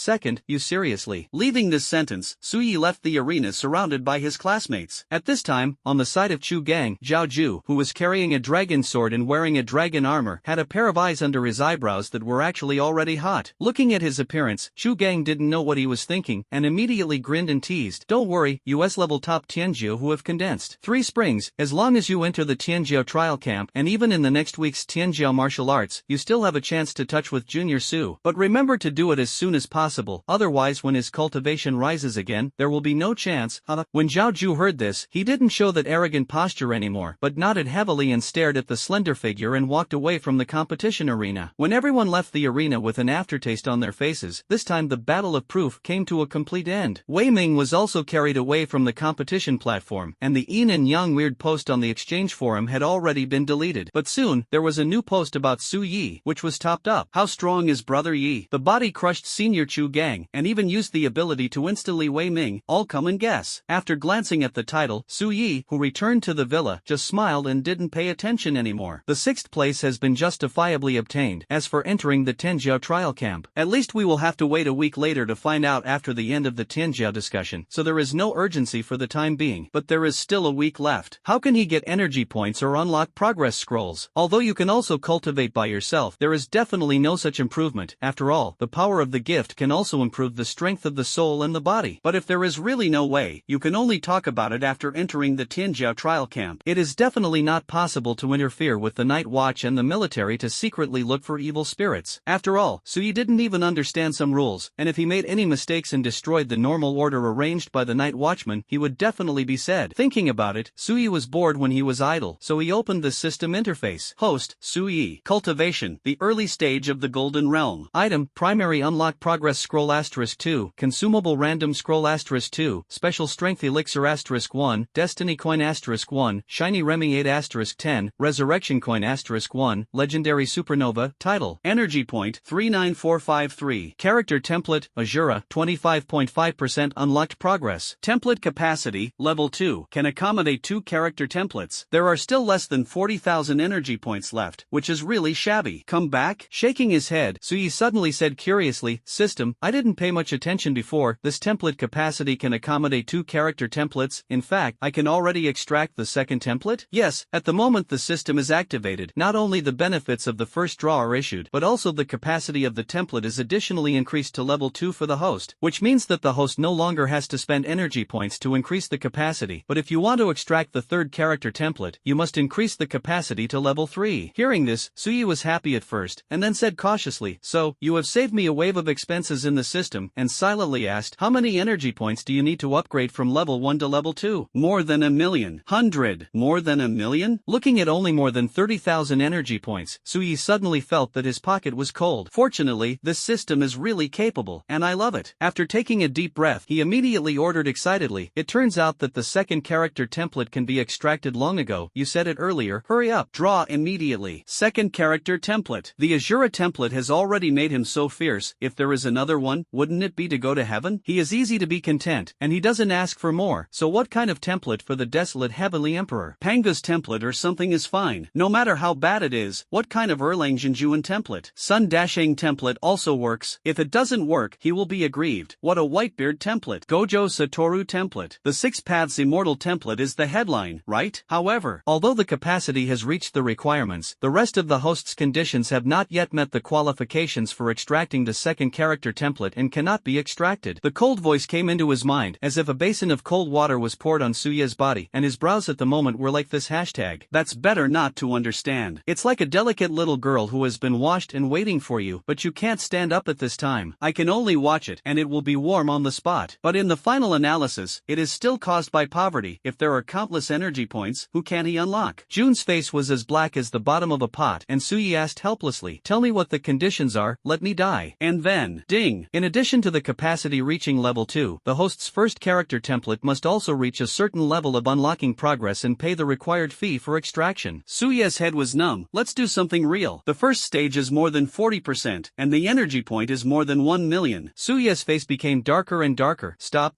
you seriously. Leaving this sentence, Su Yi left the arena surrounded by his classmates. At this time, on the side of Chu Gang, Zhao Ju, who was carrying a dragon sword and wearing a dragon armor, had a pair of eyes under his eyebrows that were actually already hot. Looking at his appearance, Chu Gang didn't know what he was thinking, and immediately grinned and teased. Don't worry, US level top Tianjiao who have condensed 3 springs. As long as you enter the Tianjiao trial camp, and even in the next week's Tianjiao martial arts, you still have a chance to touch with Junior Su. But remember to do it as soon as possible, otherwise when his cultivation rises again, there will be no chance. When Zhao Ju heard this, he didn't show that arrogant posture anymore, but nodded heavily and stared at the slender figure and walked away from the competition arena. When everyone left the arena with an aftertaste on their faces, this time the battle of proof came to a complete end. Wei Ming was also carried away from the competition platform, and the Yin and Yang weird post on the exchange forum had already been deleted. But soon, there was a new post about Su Yi, which was topped up. How strong is Brother Yi? The body crushed senior Chu Gang, and even used the ability to instantly Wei Ming. All come and guess. After glancing at the title, Su Yi, who returned to the villa, just smiled and didn't pay attention anymore. The 6th place has been justifiably obtained. As for entering the Tianjiao trial camp, at least we will have to wait a week later to find out after the end of the Tianjiao discussion, so there is no urgency for the time being, but there is still a week left. How can he get energy points or unlock progress scrolls? Although you can also cultivate by yourself, there is definitely no such improvement. After all, the power of the gift can also improve the strength of the soul and the body. But if there is really no way, you can only talk about it after entering the Tianjiao trial camp. It is definitely not possible to interfere with the Night Watch and the military to secretly look for evil spirits. After all, Su Yi didn't even understand some rules, and if he made any mistakes and destroyed the normal order arranged by the Night Watchman, he would definitely be said. Thinking about it, Su Yi was bored when he was idle, so he opened the system interface. Host, Su Yi. Cultivation, the early stage of the Golden Realm. Item, primary unlock progress scroll *2, consumable random scroll *2, special strength elixir *1, destiny coin *1, shiny Remy 8 *10, resurrection coin *1, legendary supernova, title, energy point, 39453, character template, Ashura, 25.5% unlocked progress, template capacity, level 2, can accommodate 2 character templates. There are still less than 40,000 energy points left, which is really shabby. Come back? Shaking his head, Su Yi suddenly said curiously, system, I didn't pay much attention before. This template capacity can accommodate 2 character templates. In fact, I can already extract the second template? Yes, at the moment the system is activated. Not only the benefits of the first draw are issued, but also the capacity of the template is additionally increased to level 2 for the host, which means that the host no longer has to spend energy points to increase the capacity. But if you want to extract the third character template, you must increase the capacity to level 3. Hearing this, Su Yi was happy at first, and then said cautiously, so, you have saved me a wave of expenses in the system, and silently asked, how many energy points do you need to upgrade from level 1 to level 2? More than 1,000,000. 100. More than 1,000,000? Looking at only more than 30,000 energy points, Su Yi suddenly felt that his pocket was cold. Fortunately, this this system is really capable, and I love it. After taking a deep breath, he immediately ordered excitedly, it turns out that the second character template can be extracted long ago. You said it earlier, hurry up. Draw immediately. Second character template. The Ashura template has already made him so fierce, if there is another one, wouldn't it be to go to heaven? He is easy to be content, and he doesn't ask for more. So what kind of template for the desolate heavenly emperor? Panga's template or something is fine, no matter how bad it is. What kind of Erlangjianjuan template? Sun Dashang template also works. If it doesn't work, he will be aggrieved. What a Whitebeard template. Gojo Satoru template. The Six Paths Immortal template is the headline, right? However, although the capacity has reached the requirements, the rest of the host's conditions have not yet met the qualifications for extracting the second character template and cannot be extracted. The cold voice came into his mind, as if a basin of cold water was poured on Suye's body, and his brows at the moment were like this hashtag. That's better not to understand. It's like a delicate little girl who has been washed and waiting for you, but you can't stand up at this time. I can only watch it, and it will be warm on the spot. But in the final analysis, it is still caused by poverty. If there are countless energy points, who can he unlock? Jun's face was as black as the bottom of a pot, and Suye asked helplessly, tell me what the conditions are, let me die. And then, ding! In addition to the capacity reaching level 2, the host's first character template must also reach a certain level of unlocking progress and pay the required fee for extraction. Suye's head was numb. Let's do something real. The first stage is more than 40%, and the energy point is more than 1 million. Suye's face became darker and darker. Stop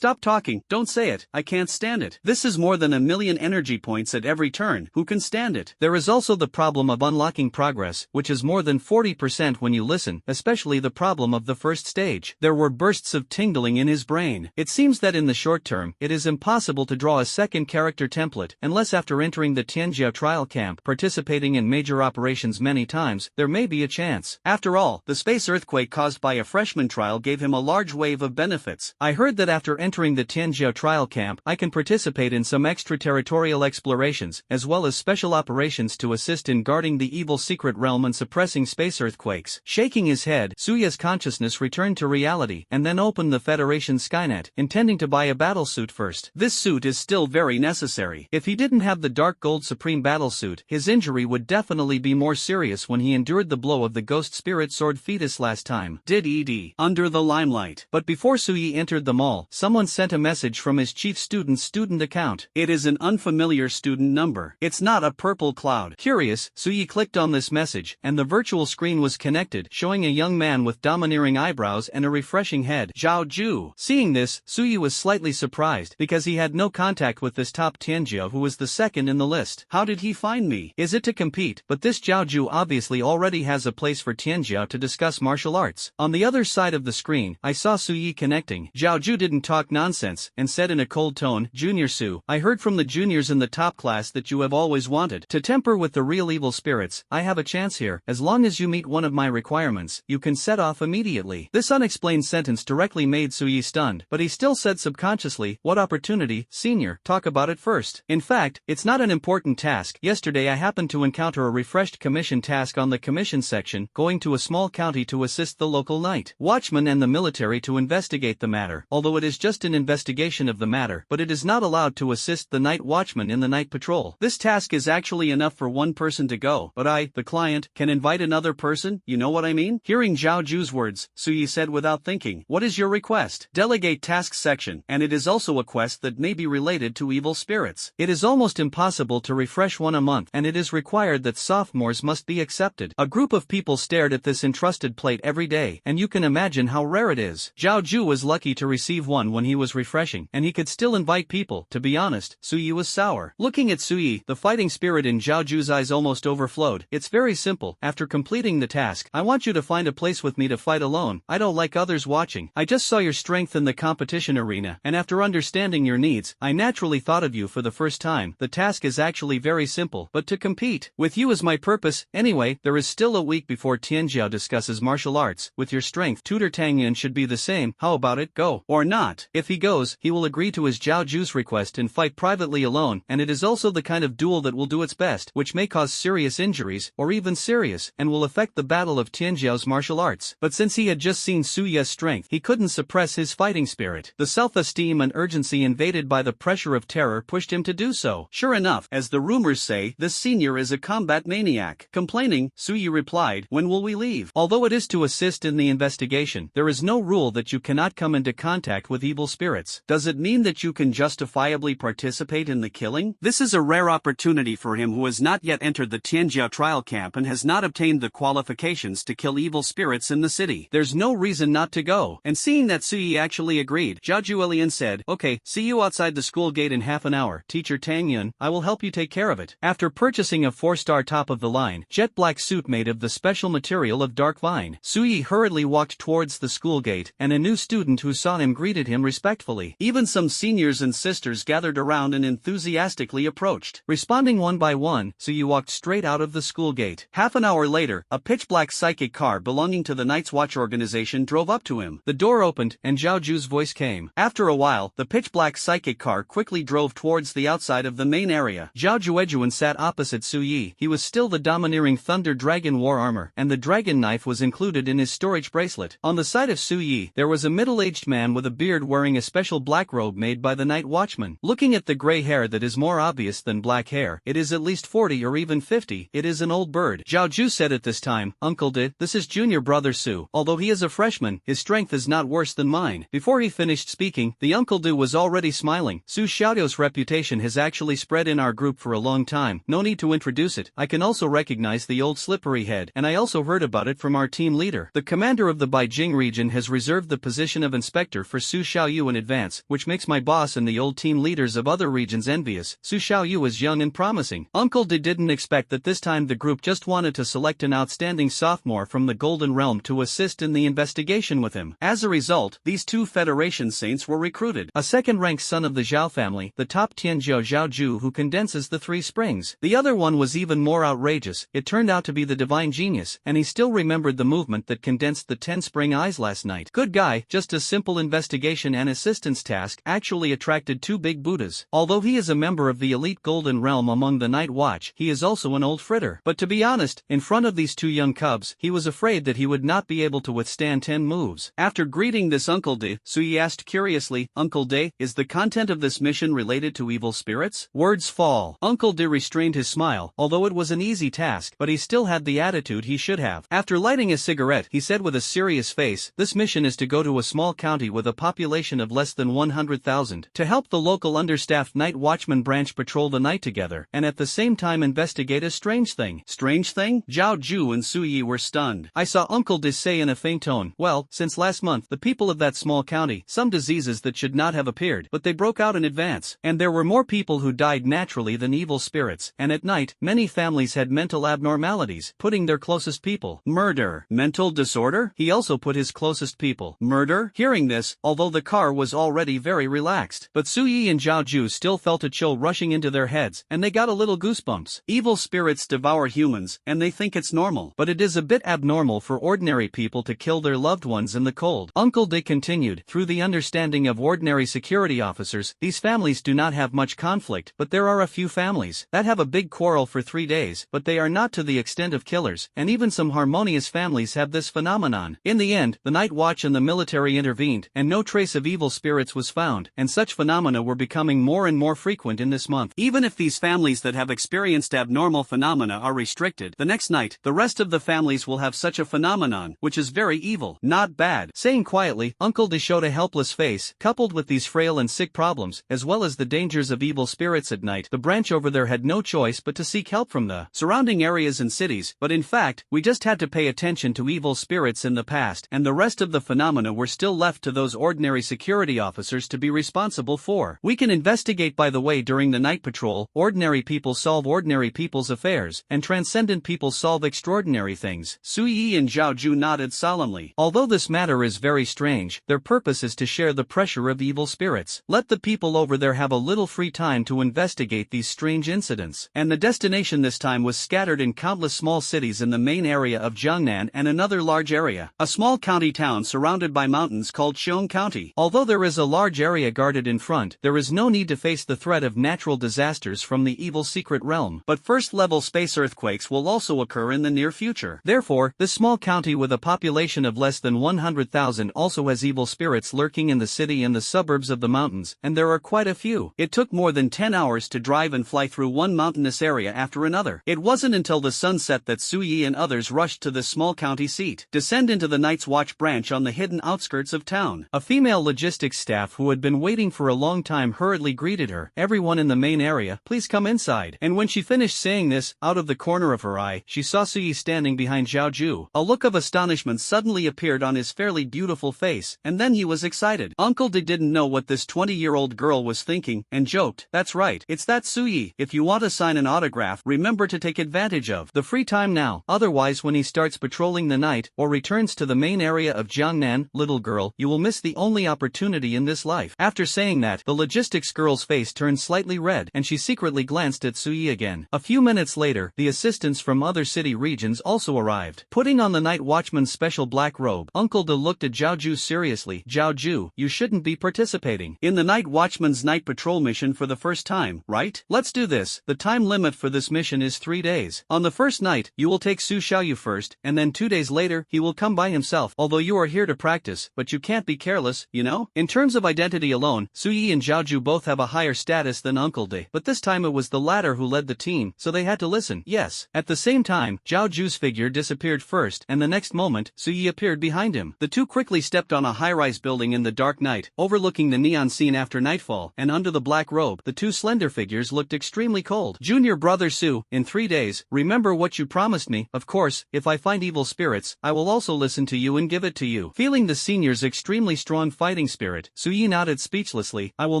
talking, don't say it, I can't stand it. This is more than 1 million energy points at every turn, who can stand it? There is also the problem of unlocking progress, which is more than 40% when you listen, especially the problem of the first stage. There were bursts of tingling in his brain. It seems that in the short term, it is impossible to draw a second character template, unless after entering the Tianjiao trial camp, participating in major operations many times, there may be a chance. After all, the space earthquake caused by a freshman trial gave him a large wave of benefits. I heard that after entering the Tianjiao trial camp, I can participate in some extraterritorial explorations, as well as special operations to assist in guarding the evil secret realm and suppressing space earthquakes. Shaking his head, Suye's consciousness returned to reality, and then opened the Federation Skynet, intending to buy a battlesuit first. This suit is still very necessary. If he didn't have the Dark Gold Supreme battlesuit, his injury would definitely be more serious when he endured the blow of the Ghost Spirit Sword fetus last time. Did ED. Under the limelight. But before Suye entered the mall, someone sent a message from his chief student's student account. It is an unfamiliar student number. It's not a purple cloud. Curious, Suye clicked on this message, and the virtual screen was connected, showing a young man with domineering eyebrows and a refreshing head. Zhao Ju. Seeing this, Suye was slightly surprised, because he had no contact with this top Tianjiao who was the second in the list. How did he find me? Is it to compete? But this Zhao Ju obviously already has a place for Tianjiao to discuss martial arts. On the other side of the screen, I saw Suye connecting. Zhao Ju didn't talk nonsense, and said in a cold tone, Junior Su, I heard from the juniors in the top class that you have always wanted to temper with the real evil spirits. I have a chance here. As long as you meet one of my requirements, you can set off immediately. This unexplained sentence directly made Suye stunned, but he still said subconsciously, what opportunity, senior, talk about it first. In fact, it's not an important task. Yesterday I happened to encounter a refreshed commission task on the commission section, going to a small county to assist the local night watchman and the military to investigate the matter. Although it is just an investigation of the matter, but it is not allowed to assist the night watchman in the night patrol. This task is actually enough for one person to go, but I, the client, can invite another person, you know what I mean? Hearing Zhao Ju's words, Suye said without thinking, what is your request? Delegate task section, and it is also a quest that may be related to evil spirits. It is almost impossible to refresh one a month, and it is required that sophomores must be accepted. A group of people stared at this entrusted plate every day, and you can imagine how rare it is. Zhao Ju was lucky to receive one when he was refreshing, and he could still invite people. To be honest, Suye was sour. Looking at Suye, the fighting spirit in Zhao Ju's eyes almost overflowed. It's very simple. After completing the task, I want you to find a place with me to fight alone. I don't like others watching. I just saw your strength in the competition arena, and after understanding your needs, I naturally thought of you for the first time. The task is actually very simple, but to compete with you is my purpose. Anyway, there is still a week before Tianjiao discusses martial arts. With your strength, Tutor Tangyan should be the same. How about it? Go. Or not. If he goes, he will agree to his Zhao Ju's request and fight privately alone, and it is also the kind of duel that will do its best, which may cause serious injuries, or even serious, and will affect the battle of Tianjiao's martial arts. But since he had just seen Suye's strength, he couldn't suppress his fighting spirit. The self-esteem and urgency invaded by the pressure of terror pushed him to do so. Sure enough, as the rumors say, this senior is a combat maniac. Complaining, Suye replied, when will we leave? leave. Although it is to assist in the investigation, there is no rule that you cannot come into contact with evil spirits. Does it mean that you can justifiably participate in the killing? This is a rare opportunity for him who has not yet entered the Tianjiao trial camp and has not obtained the qualifications to kill evil spirits in the city. There's no reason not to go. And seeing that Suyi actually agreed, Zhao Juelian said, "Okay, see you outside the school gate in half an hour, Teacher Tang Yun, I will help you take care of it." After purchasing a 4-star top-of-the-line, jet black suit made of the special material of dark vine, Suyi hurriedly walked towards the school gate, and a new student who saw him greeted him respectfully. Even some seniors and sisters gathered around and enthusiastically approached. Responding one by one, Suyi walked straight out of the school gate. Half an hour later, a pitch-black psychic car belonging to the Night's Watch organization drove up to him. The door opened, and Zhao Ju's voice came. After a while, the pitch-black psychic car quickly drove towards the outside of the main area. Zhao Juejuan sat opposite Suyi. He was still the domineering Thunder Dragon war armor, and the dragon knife was included in his storage bracelet. On the side of Suyi, there was a middle-aged man with a beard wearing a special black robe made by the Night Watchman. Looking at the gray hair that is more obvious than black hair, it is at least 40 or even 50, it is an old bird. Zhao Ju said at this time, "Uncle Di, this is junior brother Su. Although he is a freshman, his strength is not worse than mine." Before he finished speaking, the Uncle Di was already smiling. "Su Xiaoduo's reputation has actually spread in our group for a long time, no need to introduce it. I can also recognize the old slippery head, and I also heard about it from our team leader. The commander of the Beijing region has reserved the position of inspector for Su Xiaoyu in advance, which makes my boss and the old team leaders of other regions envious. Su Xiaoyu is young and promising." Uncle Di didn't expect that this time the group just wanted to select an outstanding sophomore from the Golden Realm to assist in the investigation with him. As a result, these two Federation saints were recruited. A second-ranked son of the Zhao family, the top Tianjiao Zhao Ju who condenses the 3 springs. The other one was even more outrageous. It turned out to be the divine genius, and he still remembered the movement that condensed the 10 spring eyes last night. Good guy, just a simple investigation and assistance task actually attracted 2 big Buddhas. Although he is a member of the elite Golden Realm among the Night Watch, he is also an old fritter. But to be honest, in front of these 2 young cubs, he was afraid that he would not be able to withstand 10 moves. After greeting this Uncle Di, Suyi asked curiously, "Uncle Di, is the content of this mission related to evil spirits?" Words fall. Uncle Di restrained his smile, although it was an easy task, but he still had the attitude he should have. After lighting a cigarette, he said with a serious face, "This mission is to go to a small county with a population of less than 100,000, to help the local understaffed Night Watchman branch patrol the night together, and at the same time investigate a strange thing." Strange thing? Zhao Ju and Suyi were stunned. I saw Uncle Di say in a faint tone, "Well, since last month, the people of that small county, some diseases that should not have appeared, but they broke out in advance, and there were more people who died naturally than evil spirits, and at night, many families had mental abnormalities, putting their closest people. Murder. Mental disorder? He also put his closest people. Murder? Hearing this, although the car was already very relaxed, but Suyi and Zhao Ju still felt a chill rushing into their heads, and they got a little goosebumps. Evil spirits devour humans, and they think it's normal, but it is a bit abnormal for ordinary people to kill their loved ones in the cold. Uncle Dick continued, "Through the understanding of ordinary security officers, these families do not have much conflict, but there are a few families that have a big quarrel for 3 days, but they are not to the extent of killers, and even some harmonious families have this phenomenon. In the end, the Night Watch and the military intervened, and no trace of evil spirits was found, and such phenomena were becoming more and more frequent in this month. Even if these families that have experienced abnormal phenomena are restricted, the next night, the rest of the families will have such a phenomenon, which is very evil, not bad." Saying quietly, Uncle De showed a helpless face. Coupled with these frail and sick problems, as well as the dangers of evil spirits at night, the branch over there had no choice but to seek help from the surrounding areas and cities. But in fact, we just had to pay attention to evil spirits in the past, and the rest of the phenomena were still left to those ordinary security officers to be responsible for. We can investigate by the way during the night patrol. Ordinary people solve ordinary people's affairs, and transcendent people solve extraordinary things. Suyi and Zhao Ju nodded solemnly. Although this matter is very strange, their purpose is to share the pressure of evil spirits. Let the people over there have a little free time to investigate these strange incidents. And the destination this time was scattered in countless small cities in the main area of Jiangnan and another large area, a small county town surrounded by mountains called Xiong County. Although there is a large area guarded in front, there is no need to face the threat of natural disasters from the evil secret realm. But first-level space earthquakes will also occur in the near future. Therefore, this small county with a population of less than 100,000 also has evil spirits lurking in the city and the suburbs of the mountains, and there are quite a few. It took more than 10 hours to drive and fly through one mountainous area after another. It wasn't until the sun set that Suyi and others rushed to the this small county seat. Descend into the Night's Watch branch on the hidden outskirts of town. A female logistics staff who had been waiting for a long time hurriedly greeted her. Everyone in the main area, please come inside. And when she finished saying this, out of the corner of her eye, she saw Suyi standing behind Zhao Ju. A look of astonishment suddenly appeared on his fairly beautiful face, and then he was excited. Uncle De didn't know what this 20-year-old girl was thinking, and joked, "That's right, it's that Suyi. If you want to sign an autograph, remember to take advantage of the free time now. Otherwise, when he starts patrolling the night, or returns to the main area of Jiangnan, little girl, you will miss the only opportunity in this life." After saying that, the logistics girl's face turned slightly red, and she secretly glanced at Suyi again. A few minutes later, the assistants from other city regions also arrived. Putting on the night watchman's special black robe, Uncle De looked at Zhao Ju seriously. "Zhao Ju, you shouldn't be participating in the night watchman's night patrol mission for the first time, right? Let's do this. The time limit for this mission is 3 days. On the first night, you will take Su Xiaoyu first, and then 2 days later, he will come by himself. Although you are here to practice, but you can't be careless, you know? In terms of identity alone, Suyi and Zhao Ju both have a higher status than Uncle De, but this time it was the latter who led the team, so they had to listen. Yes." At the same time, Zhao Ju's figure disappeared first, and the next moment, Suyi appeared behind him. The two quickly stepped on a high-rise building in the dark night, overlooking the neon scene after nightfall, and under the black robe, the two slender figures looked extremely cold. "Junior brother Su, in 3 days, remember what you promised me. Of course, if I find evil spirits, I will also listen to you and give it to you." Feeling the senior's extremely strong fighting spirit, Suyi nodded speechlessly. "I will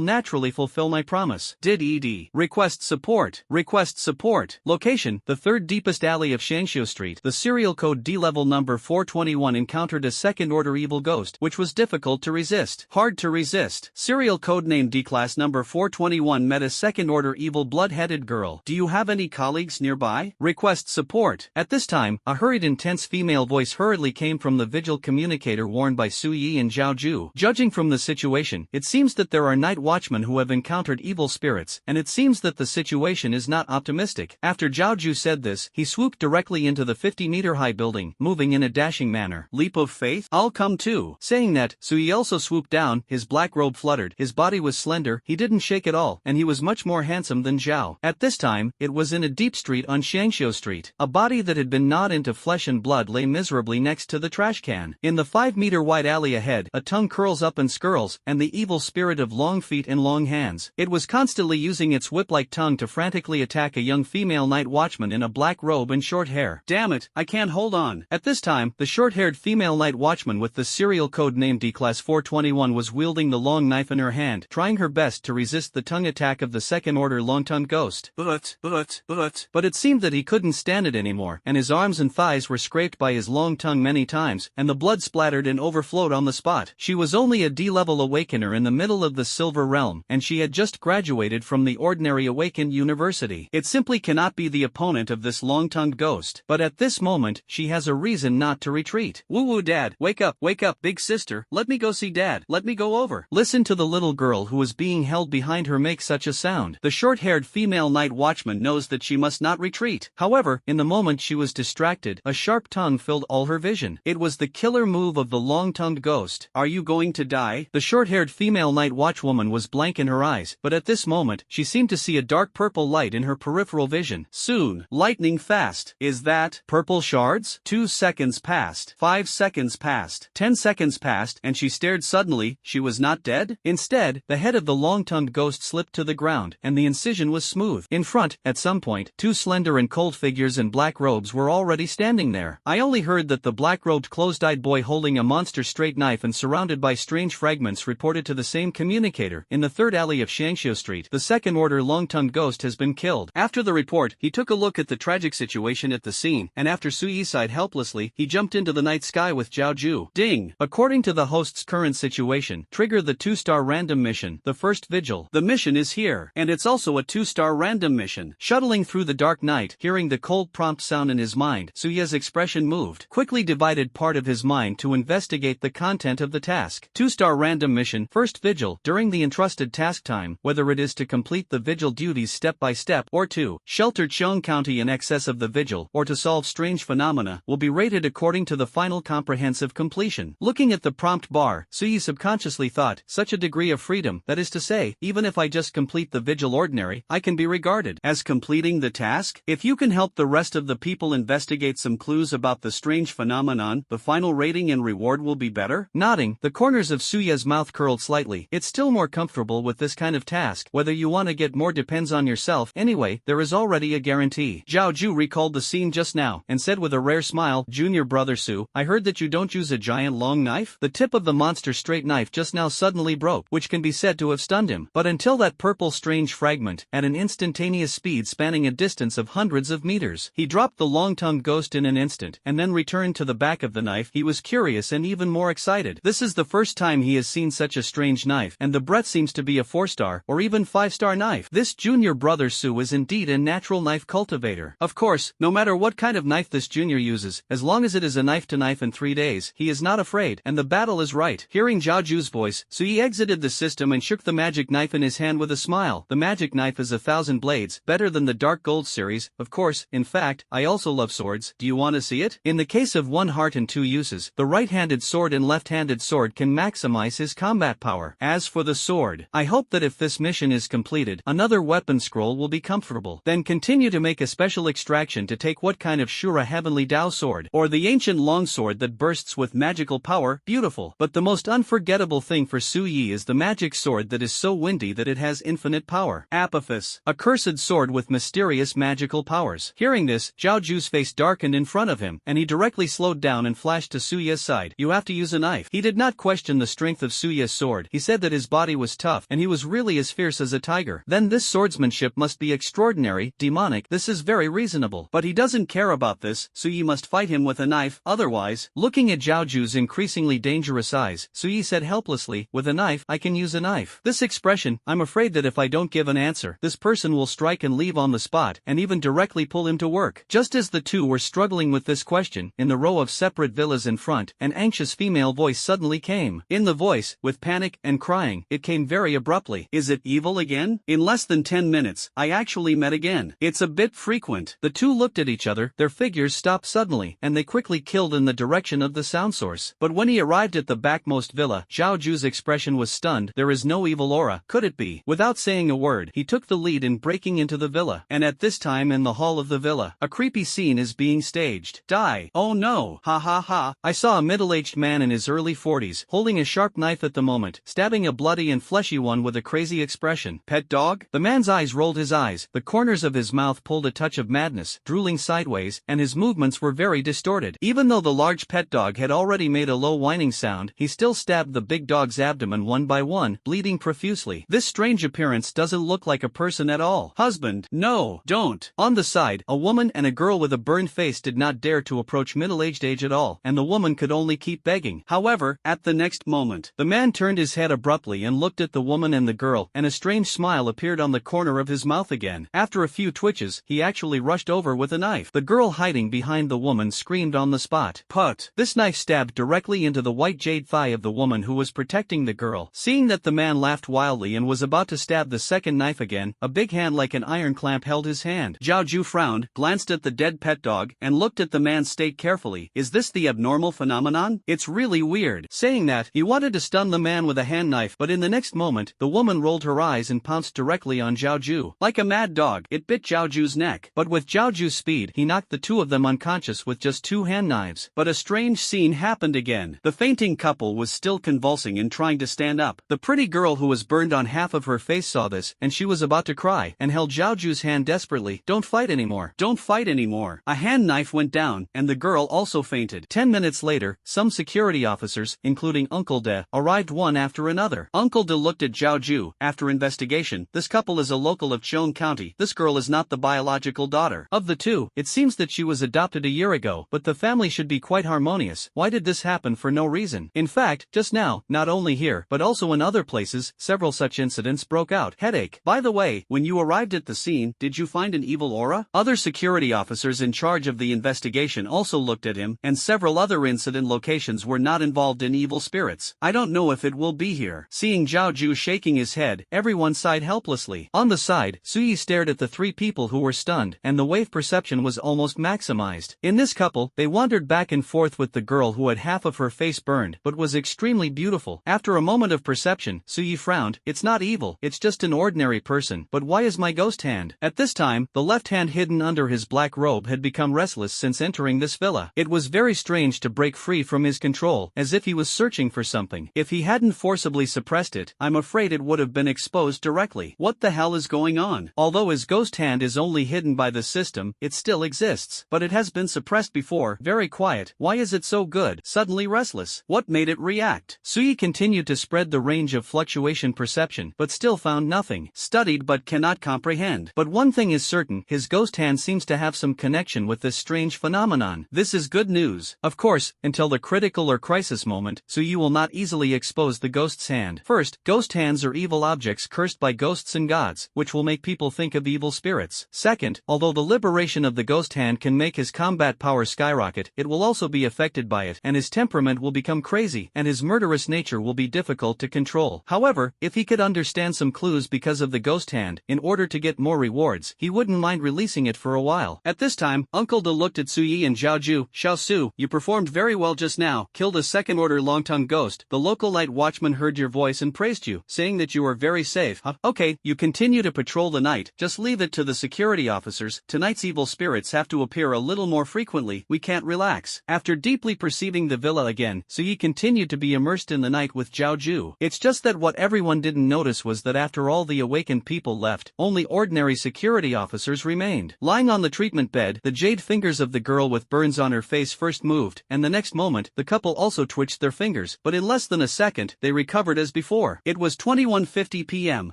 naturally fulfill my promise." Did ED. Request support. Request support. Location, the third deepest alley of Shangxiu Street. The serial code D-level number 421 encountered a second-order evil ghost, which was difficult to resist. Hard to resist. Serial code name D-class number 421 met a second-order evil blood-headed girl. "Do you have any colleagues nearby? Request support." At this time, a hurried intense female voice hurriedly came from the vigil communicator worn by Suyi and Zhao Ju. "Judging from the situation, it seems that there are night watchmen who have encountered evil spirits, and it seems that the situation is not optimistic." After Zhao Ju said this, he swooped directly into the 50-meter-high building, moving in a dashing manner. "Leap of faith? I'll come too." Saying that, Suyi also swooped down, his black robe fluttered, his body was slender, he didn't shake at all, and he was much more handsome than Zhao. At this time, it was in a deep street on Shangxiu Street. A body that had been gnawed into flesh and blood lay miserably next to the trash can. In the 5-meter-wide alley ahead, a tongue curls up and skirls, and the evil spirit of long feet and long hands. It was constantly using its whip-like tongue to frantically attack a young female night watchman in a black robe and short hair. "Damn it, I can't hold on." At this time, the short-haired female night watchman with the serial code name D-class 421 was wielding the long knife in her hand, trying her best to resist the tongue attack of the second-order long-tongued ghost. But it seemed that he couldn't stand it anymore, and his arms and thighs were scraped by his long tongue many times, and the blood splattered and overflowed on the spot. She was only a D-level awakener in the middle of the Silver Realm, and she had just graduated from the ordinary awakened university. It simply cannot be the opponent of this long-tongued ghost. But at this moment, she has a reason not to retreat. "Woo-woo Dad, wake up, big sister, let me go see Dad, let me go over." Listen to the little girl who was being held behind her make such a sound. The short-haired female night watchman knows that she must not retreat. However, in the moment she was distracted, a sharp tongue filled all her vision. It was the killer move of the long-tongued ghost. "Are you going to die?" The short-haired female night watchwoman was blank in her eyes, but at this moment, she seemed to see a dark purple light in her peripheral vision. Soon, lightning fast. "Is that purple shards?" 2 seconds passed. 5 seconds passed. 10 seconds passed, and she stared suddenly. She was not dead? Instead, the head of the long-tongued ghost slipped to the ground, and the incision was smooth. In front, at some point, 2 slender and cold figures in black robes were already standing there. I only heard that the black-robed closed-eyed boy holding a monster straight knife and surrounded by strange fragments reported to the same communicator. "In the third alley of Shangxiu Street, the second-order long-tongued ghost has been killed." After the report, he took a look at the tragic situation at the scene, and after Suyi sighed helplessly, he jumped into the night sky with Zhao Ju. Ding! According to the host's current situation, trigger the 2-star random mission, the first vigil. The mission is here, and it's also a 2-star random mission. Shuttling through the dark night, hearing the cold prompt sound in his mind, Suyi's expression moved. Quickly divided part of his mind to investigate the content of the task. 2-star random mission, first vigil. During the entrusted task time, whether it is to complete the vigil duties step by step, or to shelter Cheong County in excess of the vigil, or to solve strange phenomena, will be rated according to the final comprehensive completion. Looking at the prompt bar, Suyi subconsciously thought, such a degree of freedom, that is to say, even if I just complete the vigil ordinary, I can be regarded as completing the task? If you can help the rest of the people investigate some some clues about the strange phenomenon, the final rating and reward will be better? Nodding, the corners of Suya's mouth curled slightly. It's still more comfortable with this kind of task. Whether you want to get more depends on yourself. Anyway, there is already a guarantee. Zhao Ju recalled the scene just now, and said with a rare smile, Junior brother Su, I heard that you don't use a giant long knife? The tip of the monster's straight knife just now suddenly broke, which can be said to have stunned him. But until that purple strange fragment, at an instantaneous speed spanning a distance of hundreds of meters, he dropped the long-tongued ghost in an instant, and then returned to the back of the knife. He was curious and even more excited. This is the first time he has seen such a strange knife, and the breadth seems to be a 4-star, or even 5-star knife. This junior brother Su is indeed a natural knife cultivator. Of course, no matter what kind of knife this junior uses, as long as it is a knife-to-knife in 3 days, he is not afraid, and the battle is right. Hearing Zhao Ju's voice, Sui exited the system and shook the magic knife in his hand with a smile. The magic knife is 1,000 blades, better than the Dark Gold series, of course. In fact, I also love swords. Do you want to see it? In the case of 1 heart and 2 uses, the right-handed sword and left-handed sword can maximize his combat power. As for the sword, I hope that if this mission is completed, another weapon scroll will be comfortable. Then continue to make a special extraction to take what kind of Shura Heavenly Dao sword, or the ancient longsword that bursts with magical power. Beautiful. But the most unforgettable thing for Su Yi is the magic sword that is so windy that it has infinite power. Apophis, a cursed sword with mysterious magical powers. Hearing this, Zhao Ju's face darkened in front of him, and he directly slowed down and flashed to Suya's side. You have to use a knife. He did not question the strength of Suya's sword. He said that his body was tough, and he was really as fierce as a tiger. Then this swordsmanship must be extraordinary, demonic. This is very reasonable. But he doesn't care about this. Suyi must fight him with a knife, otherwise. Looking at Zhao Ju's increasingly dangerous eyes, Suyi said helplessly, with a knife, I can use a knife. This expression, I'm afraid that if I don't give an answer, this person will strike and leave on the spot, and even directly pull him to work. Just as the two were struggling with this question, in the row of separate villas in front, an anxious female voice suddenly came. In the voice, with panic and crying, it came very abruptly. Is it evil again? In less than 10 minutes, I actually met again. It's a bit frequent. The two looked at each other, their figures stopped suddenly, and they quickly killed in the direction of the sound source. But when he arrived at the backmost villa, Zhao Ju's expression was stunned. There is no evil aura, could it be? Without saying a word, he took the lead in breaking into the villa. And at this time in the hall of the villa, a creepy scene is being staged. Die. Oh no. Ha ha ha. I saw a middle-aged man in his early 40s, holding a sharp knife at the moment, stabbing a bloody and fleshy one with a crazy expression. Pet dog? The man's eyes rolled his eyes, the corners of his mouth pulled a touch of madness, drooling sideways, and his movements were very distorted. Even though the large pet dog had already made a low whining sound, he still stabbed the big dog's abdomen one by one, bleeding profusely. This strange appearance doesn't look like a person at all. Husband, no, don't. On the side, a woman and a girl with a burned face did not dare to approach middle-aged age at all, and the woman could only keep begging. However, at the next moment, the man turned his head abruptly and looked at the woman and the girl, and a strange smile appeared on the corner of his mouth again. After a few twitches, he actually rushed over with a knife. The girl hiding behind the woman screamed on the spot. Put! This knife stabbed directly into the white jade thigh of the woman who was protecting the girl. Seeing that the man laughed wildly and was about to stab the second knife again, a big hand like an iron clamp held his hand. Zhao Ju frowned, glanced at the dead pet dog, and looked at the man's state carefully. Is this the abnormal phenomenon? It's really weird. Saying that, he wanted to stun the man with a hand knife, but in the next moment, the woman rolled her eyes and pounced directly on Zhao Ju. Like a mad dog, it bit Zhao Ju's neck. But with Zhao Ju's speed, he knocked the two of them unconscious with just 2 hand knives. But a strange scene happened again. The fainting couple was still convulsing and trying to stand up. The pretty girl who was burned on half of her face saw this, and she was about to cry, and held Zhao Ju's hand desperately. Don't fight anymore. Don't fight anymore. A hand knife went down, and the girl also fainted. 10 minutes later, some security officers, including Uncle De, arrived one after another. Uncle De looked at Zhao Ju. After investigation, this couple is a local of Chong County. This girl is not the biological daughter. Of the two, it seems that she was adopted a year ago, but the family should be quite harmonious. Why did this happen for no reason? In fact, just now, not only here, but also in other places, several such incidents broke out. Headache. By the way, when you arrived at the scene, did you find an evil aura? Other security officers in charge of the investigation also looked at him, and several other incident locations were not involved in evil spirits. I don't know if it will be here. Seeing Zhao Ju shaking his head, everyone sighed helplessly. On the side, Suyi stared at the 3 people who were stunned, and the wave perception was almost maximized. In this couple, they wandered back and forth with the girl who had half of her face burned, but was extremely beautiful. After a moment of perception, Suyi frowned. It's not evil, it's just an ordinary person. But why is my ghost hand? At this time, the left hand hidden under his black robe had become restless restless since entering this villa. It was very strange to break free from his control, as if he was searching for something. If he hadn't forcibly suppressed it, I'm afraid it would have been exposed directly. What the hell is going on? Although his ghost hand is only hidden by the system, it still exists. But it has been suppressed before. Very quiet. Why is it so good? Suddenly restless. What made it react? Sui continued to spread the range of fluctuation perception, but still found nothing. Studied but cannot comprehend. But one thing is certain, his ghost hand seems to have some connection with this strange phenomenon. This is good news. Of course, until the critical or crisis moment, so you will not easily expose the ghost's hand. First, ghost hands are evil objects cursed by ghosts and gods, which will make people think of evil spirits. Second, although the liberation of the ghost hand can make his combat power skyrocket, it will also be affected by it, and his temperament will become crazy, and his murderous nature will be difficult to control. However, if he could understand some clues because of the ghost hand, in order to get more rewards, he wouldn't mind releasing it for a while. At this time, Uncle De looked at Su Yi and Zhao Ju. Xiao Su, you performed very well just now, killed a second-order long-tongue ghost. The local light watchman heard your voice and praised you, saying that you were very safe. Huh? Okay, you continue to patrol the night, just leave it to the security officers. Tonight's evil spirits have to appear a little more frequently, we can't relax. After deeply perceiving the villa again, Su Yi continued to be immersed in the night with Zhao Ju. It's just that what everyone didn't notice was that after all the awakened people left, only ordinary security officers remained. Lying on the treatment bed, the jade fingers of the girl with burns on her face first moved, and the next moment, the couple also twitched their fingers, but in less than a second, they recovered as before. It was 21:50 p.m.,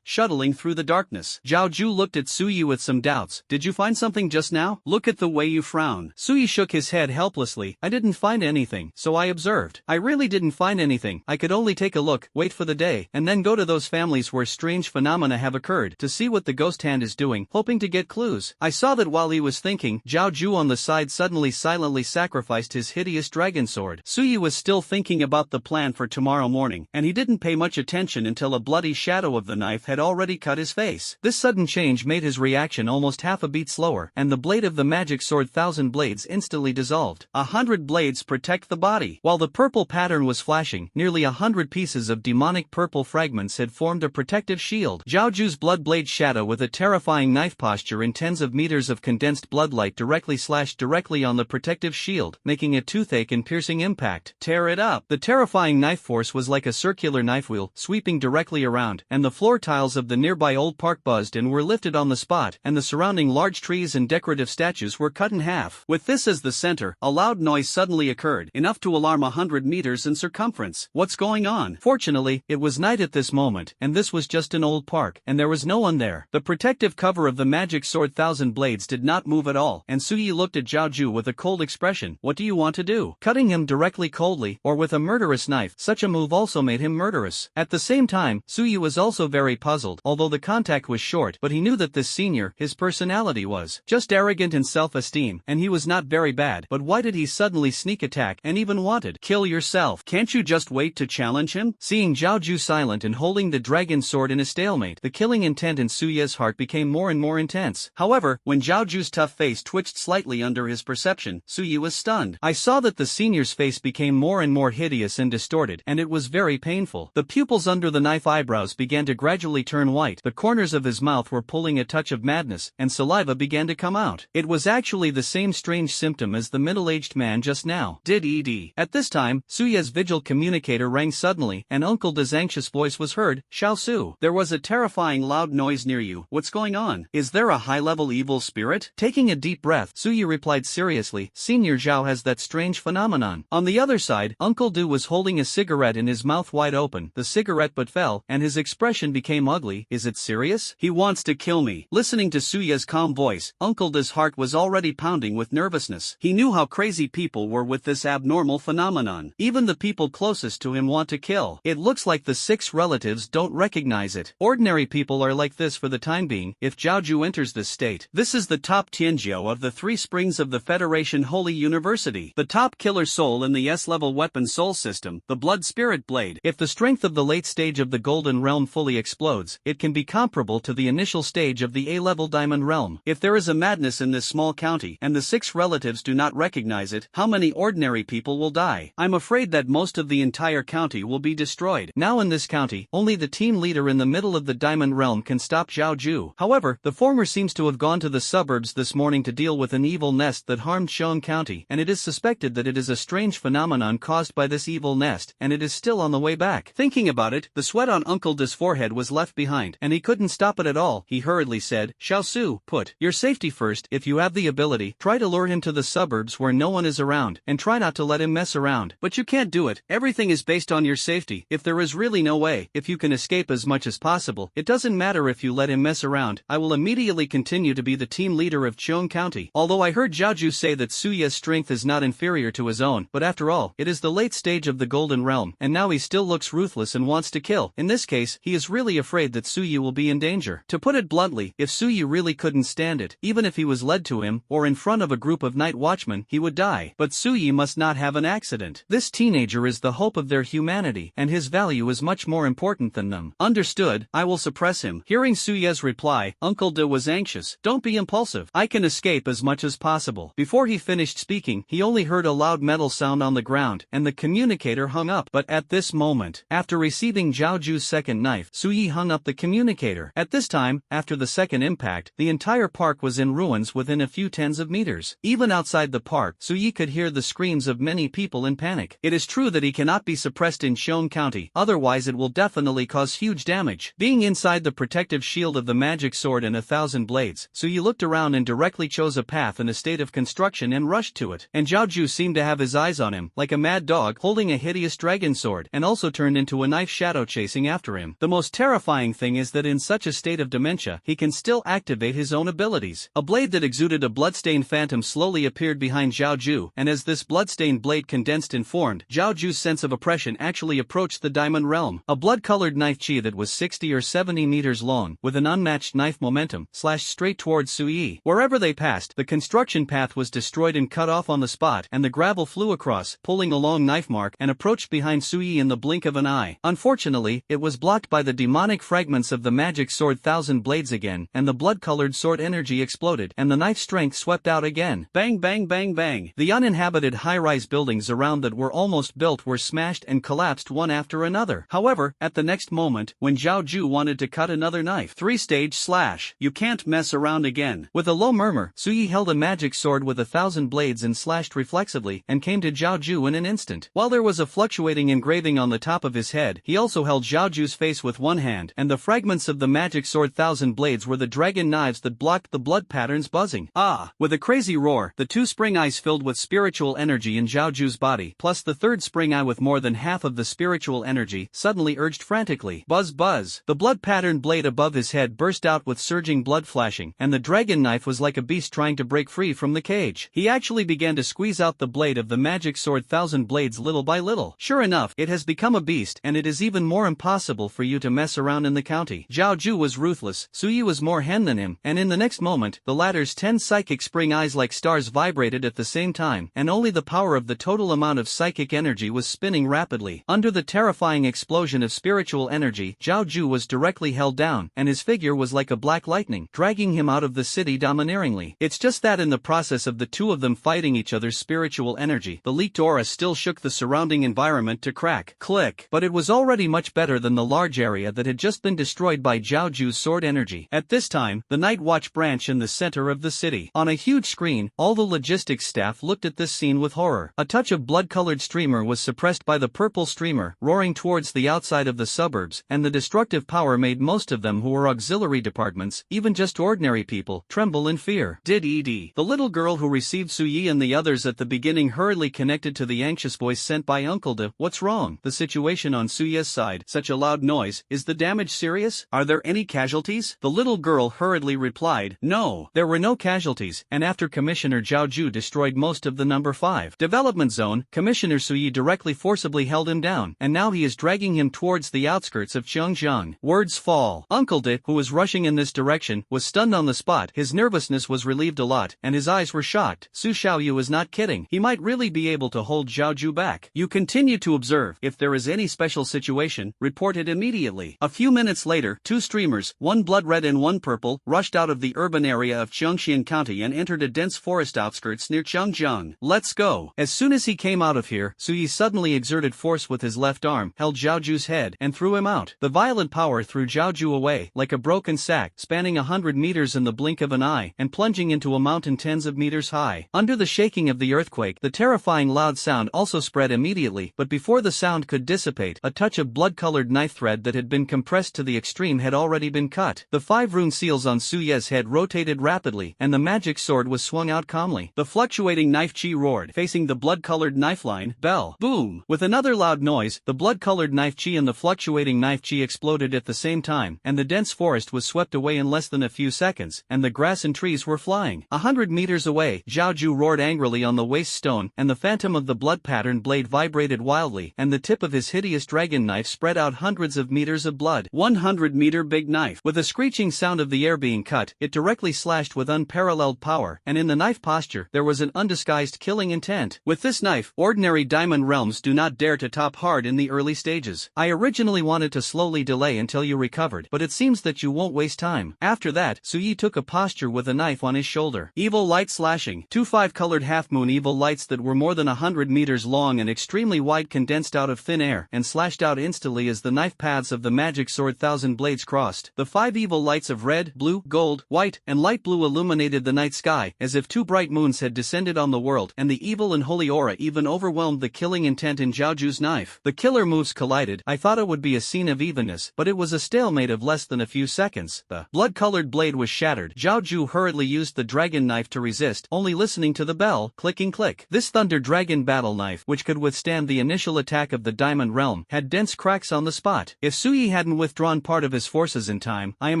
shuttling through the darkness. Zhao Ju looked at Su Yi with some doubts. Did you find something just now? Look at the way you frown. Su Yi shook his head helplessly. I didn't find anything, so I observed. I really didn't find anything. I could only take a look, wait for the day, and then go to those families where strange phenomena have occurred, to see what the ghost hand is doing, hoping to get clues. I saw that while he was thinking, Zhao Ju on the side suddenly silently sacrificed his hideous dragon sword. Su Yi was still thinking about the plan for tomorrow morning, and he didn't pay much attention until a bloody shadow of the knife had already cut his face. This sudden change made his reaction almost half a beat slower, and the blade of the magic sword 1,000 blades instantly dissolved. 100 blades protect the body. While the purple pattern was flashing, nearly 100 pieces of demonic purple fragments had formed a protective shield. Zhao Ju's blood blade shadow with a terrifying knife posture in tens of meters of condensed bloodlight directly slashed directly on the protective shield, making a toothache and piercing impact. Tear it up. The terrifying knife force was like a circular knife wheel, sweeping directly around, and the floor tiles of the nearby old park buzzed and were lifted on the spot, and the surrounding large trees and decorative statues were cut in half. With this as the center, a loud noise suddenly occurred, enough to alarm 100 meters in circumference. What's going on? Fortunately, it was night at this moment, and this was just an old park, and there was no one there. The protective cover of the magic sword 1,000 blades did not move at all, and Su Yi looked at Zhao Ju with a cold expression. What do you want to do? Cutting him directly coldly, or with a murderous knife, such a move also made him murderous. At the same time, Su Yi was also very puzzled, although the contact was short, but he knew that this senior, his personality was just arrogant and self-esteem, and he was not very bad, but why did he suddenly sneak attack and even wanted? Kill yourself. Can't you just wait to challenge him? Seeing Zhao Ju silent and holding the dragon sword in a stalemate, the killing intent in Su Yi's heart became more and more intense. However, when Zhao Ju's tough face twitched slightly under his perception, Su Yi was stunned. I saw that the senior's face became more and more hideous and distorted, and it was very painful. The pupils under the knife eyebrows began to gradually turn white, the corners of his mouth were pulling a touch of madness, and saliva began to come out. It was actually the same strange symptom as the middle-aged man just now. Did Ed. At this time, Su Yi's vigil communicator rang suddenly, and Uncle De's anxious voice was heard. Xiao Su, there was a terrifying loud noise near you. What's going on? Is there a high-level evil spirit? Taking a deep breath, Su Yi replied seriously, Senior Zhao has that strange phenomenon. On the other side, Uncle Du was holding a cigarette in his mouth wide open. The cigarette but fell, and his expression became ugly. Is it serious? He wants to kill me. Listening to Su Yi's calm voice, Uncle Du's heart was already pounding with nervousness. He knew how crazy people were with this abnormal phenomenon. Even the people closest to him want to kill. It looks like the 6 relatives don't recognize it. Ordinary people are like this for the time being. If Zhao Ju enters this state, this is the top Tianjiao of the 3 springs of the Federation Holy University. The top killer soul in the S-level weapon soul system, the Blood Spirit Blade. If the strength of the late stage of the Golden Realm fully explodes, it can be comparable to the initial stage of the A-level Diamond Realm. If there is a madness in this small county, and the 6 relatives do not recognize it, how many ordinary people will die? I'm afraid that most of the entire county will be destroyed. Now in this county, only the team leader in the middle of the Diamond Realm can stop Zhao Ju. However, the former seems to have gone to the suburbs this morning to deal with an evil nest that harmed Xiong County, and it is suspected that it is a strange phenomenon caused by this evil nest, and it is still on the way back. Thinking about it, the sweat on Uncle De's forehead was left behind, and he couldn't stop it at all. He hurriedly said, "Xiao Su, put your safety first. If you have the ability, try to lure him to the suburbs where no one is around, and try not to let him mess around. But you can't do it. Everything is based on your safety. If there is really no way, if you can escape as much as possible, it doesn't matter if you let him mess around. I will immediately continue to be the team leader of Xiong County." Although I heard Zhaoju say that Suya's strength is not inferior to his own, but after all, it is the late stage of the Golden Realm, and now he still looks ruthless and wants to kill. In this case, he is really afraid that Suyu will be in danger. To put it bluntly, if Suyu really couldn't stand it, even if he was led to him, or in front of a group of night watchmen, he would die. But Suyu must not have an accident. This teenager is the hope of their humanity, and his value is much more important than them. Understood, I will suppress him. Hearing Suya's reply, Uncle De was anxious. Don't be impulsive. I can escape as much as possible. Before he finished speaking, he only heard a loud metal sound on the ground, and the communicator hung up. But at this moment, after receiving Zhaoju's second knife, Suyi hung up the communicator. At this time, after the second impact, the entire park was in ruins within a few tens of meters. Even outside the park, Suyi could hear the screams of many people in panic. It is true that he cannot be suppressed in Xiong County, otherwise it will definitely cause huge damage. Being inside the protective shield of the magic sword and 1,000 blades, Suyi looked around and directly chose a path in a state of construction and rushed to it. And Zhaoju seemed to have his eyes on him, like a mad dog holding a hideous dragon sword, and also turned into a knife shadow chasing after him. The most terrifying thing is that in such a state of dementia, he can still activate his own abilities. A blade that exuded a bloodstained phantom slowly appeared behind Zhaoju, and as this bloodstained blade condensed and formed, Zhaoju's sense of oppression actually approached the Diamond Realm. A blood-colored knife chi that was 60 or 70 meters long, with an unmatched knife momentum, slashed straight towards Suyi. Wherever they passed, the construction path was destroyed and cut off on the spot, and the gravel flew across, pulling a long knife mark, and approached behind Suyi in the blink of an eye. Unfortunately, it was blocked by the demonic fragments of the magic sword 1,000 blades again, and the blood-colored sword energy exploded, and the knife strength swept out again. Bang bang bang bang. The uninhabited high-rise buildings around that were almost built were smashed and collapsed one after another. However, at the next moment, when Zhaoju wanted to cut another knife, 3-stage slash. You can't mess around again. With a low murmur, Suyi held a magic sword with 1,000 blades and slashed reflexively, and came to Zhaoju in an instant. While there was a fluctuating engraving on the top of his head, he also held Zhaoju's face with one hand, and the fragments of the magic sword 1,000 blades were the dragon knives that blocked the blood patterns buzzing. Ah! With a crazy roar, the two spring eyes filled with spiritual energy in Zhaoju's body, plus the third spring eye with more than half of the spiritual energy, suddenly urged frantically. Buzz buzz. The blood-patterned blade above his head burst out with surging blood flashing, and the dragon knife was like a beast trying to break free from the cage. He actually began to squeeze out the blade of the magic sword 1,000 blades little by little. Sure enough, it has become a beast, and it is even more impossible for you to mess around in the county. Zhaoju was ruthless, Suyi was more hen than him, and in the next moment, the latter's 10 psychic spring eyes like stars vibrated at the same time, and only the power of the total amount of psychic energy was spinning rapidly. Under the terrifying explosion of spiritual energy, Zhaoju was directly held down, and his figure was like a black lightning, dragging him out of the city domineeringly. It's just that in the process of the two of them fighting each other's spiritual energy, the leaked aura still shook the surrounding environment to crack. Click. But it was already much better than the large area that had just been destroyed by Zhaoju's sword energy. At this time, the Night Watch branch in the center of the city. On a huge screen, all the logistics staff looked at this scene with horror. A touch of blood-colored streamer was suppressed by the purple streamer, roaring towards the outside of the suburbs, and the destructive power made most of them who were auxiliary departments, even just ordinary people, tremble in fear. Did Edie, the little girl who received Suyi and the others at the beginning, hurriedly connected to the anxious voice sent by Uncle De. What's wrong? The situation on Suya's side. Such a loud noise. Is the damage serious? Are there any casualties? The little girl hurriedly replied, no. There were no casualties, and after Commissioner Zhaoju destroyed most of the number 5 development zone, Commissioner Suyi directly forcibly held him down, and now he is dragging him towards the outskirts of Chengjiang. Words fall. Uncle De, who was rushing in this direction, was stunned on the spot. His nervousness was relieved a lot, and his eyes were shocked. Su Xiaoyu is not kidding. He might really be able to hold Zhaoju back. You continue to observe. If there is any special situation, report it immediately. A few minutes later, 2 streamers, one blood red and one purple, rushed out of the urban area of Chengxian County and entered a dense forest outskirts near Chengjiang. Let's go. As soon as he came out of here, Suyi suddenly exerted force with his left arm, held Zhaoju's head, and threw him out. The violent power threw Zhaoju away, like a broken sack, spanning 100 meters in the blink of an eye, and plunging into a mountain tens of meters high. Under the shaking of the earthquake, the terrifying loud sound also spread immediately, but before the sound could dissipate, a touch of blood-colored knife thread that had been compressed to the extreme had already been cut. The 5 rune seals on Suye's head rotated rapidly, and the magic sword was swung out calmly. The fluctuating knife chi roared, facing the blood-colored knife line. Bell. Boom. With another loud noise, the blood-colored knife chi and the fluctuating knife chi exploded at the same time, and the dense forest was swept away in less than a few seconds, and the grass and trees were flying. 100 meters away, Zhaoju roared angrily on the waste stone, and the phantom of the blood-patterned blade vibrated wildly, and the tip of his hideous dragon knife spread out hundreds of meters of blood. 100-meter big knife. With a screeching sound of the air being cut, it directly slashed with unparalleled power, and in the knife posture, there was an undisguised killing intent. With this knife, ordinary diamond realms do not dare to top hard in the early stages. I originally wanted to slowly delay until you recovered, but it seems that you won't waste time. After that, Suyi took a posture with a knife on his shoulder. Evil light slashing. 2 5-colored half-moon evil lights that were more than 100 meters long and extremely wide condensed out of thin air and slashed out instantly as the knife paths of the magic sword 1,000 blades crossed. The 5 evil lights of red, blue, gold, white, and light blue illuminated the night sky, as if 2 bright moons had descended on the world, and the evil and holy aura even overwhelmed the killing intent in Zhaoju's knife. The killer moves collided. I thought it would be a scene of evenness, but it was a stalemate of less than a few seconds. The blood-colored blade was shattered. Zhaoju hurriedly used the dragon knife to resist, only listening to the bell, clicking click. This thunder dragon battle knife, which could withstand the initial attack of the diamond realm, had dense cracks on the spot. If Suyi hadn't withdrawn part of his forces in time, I am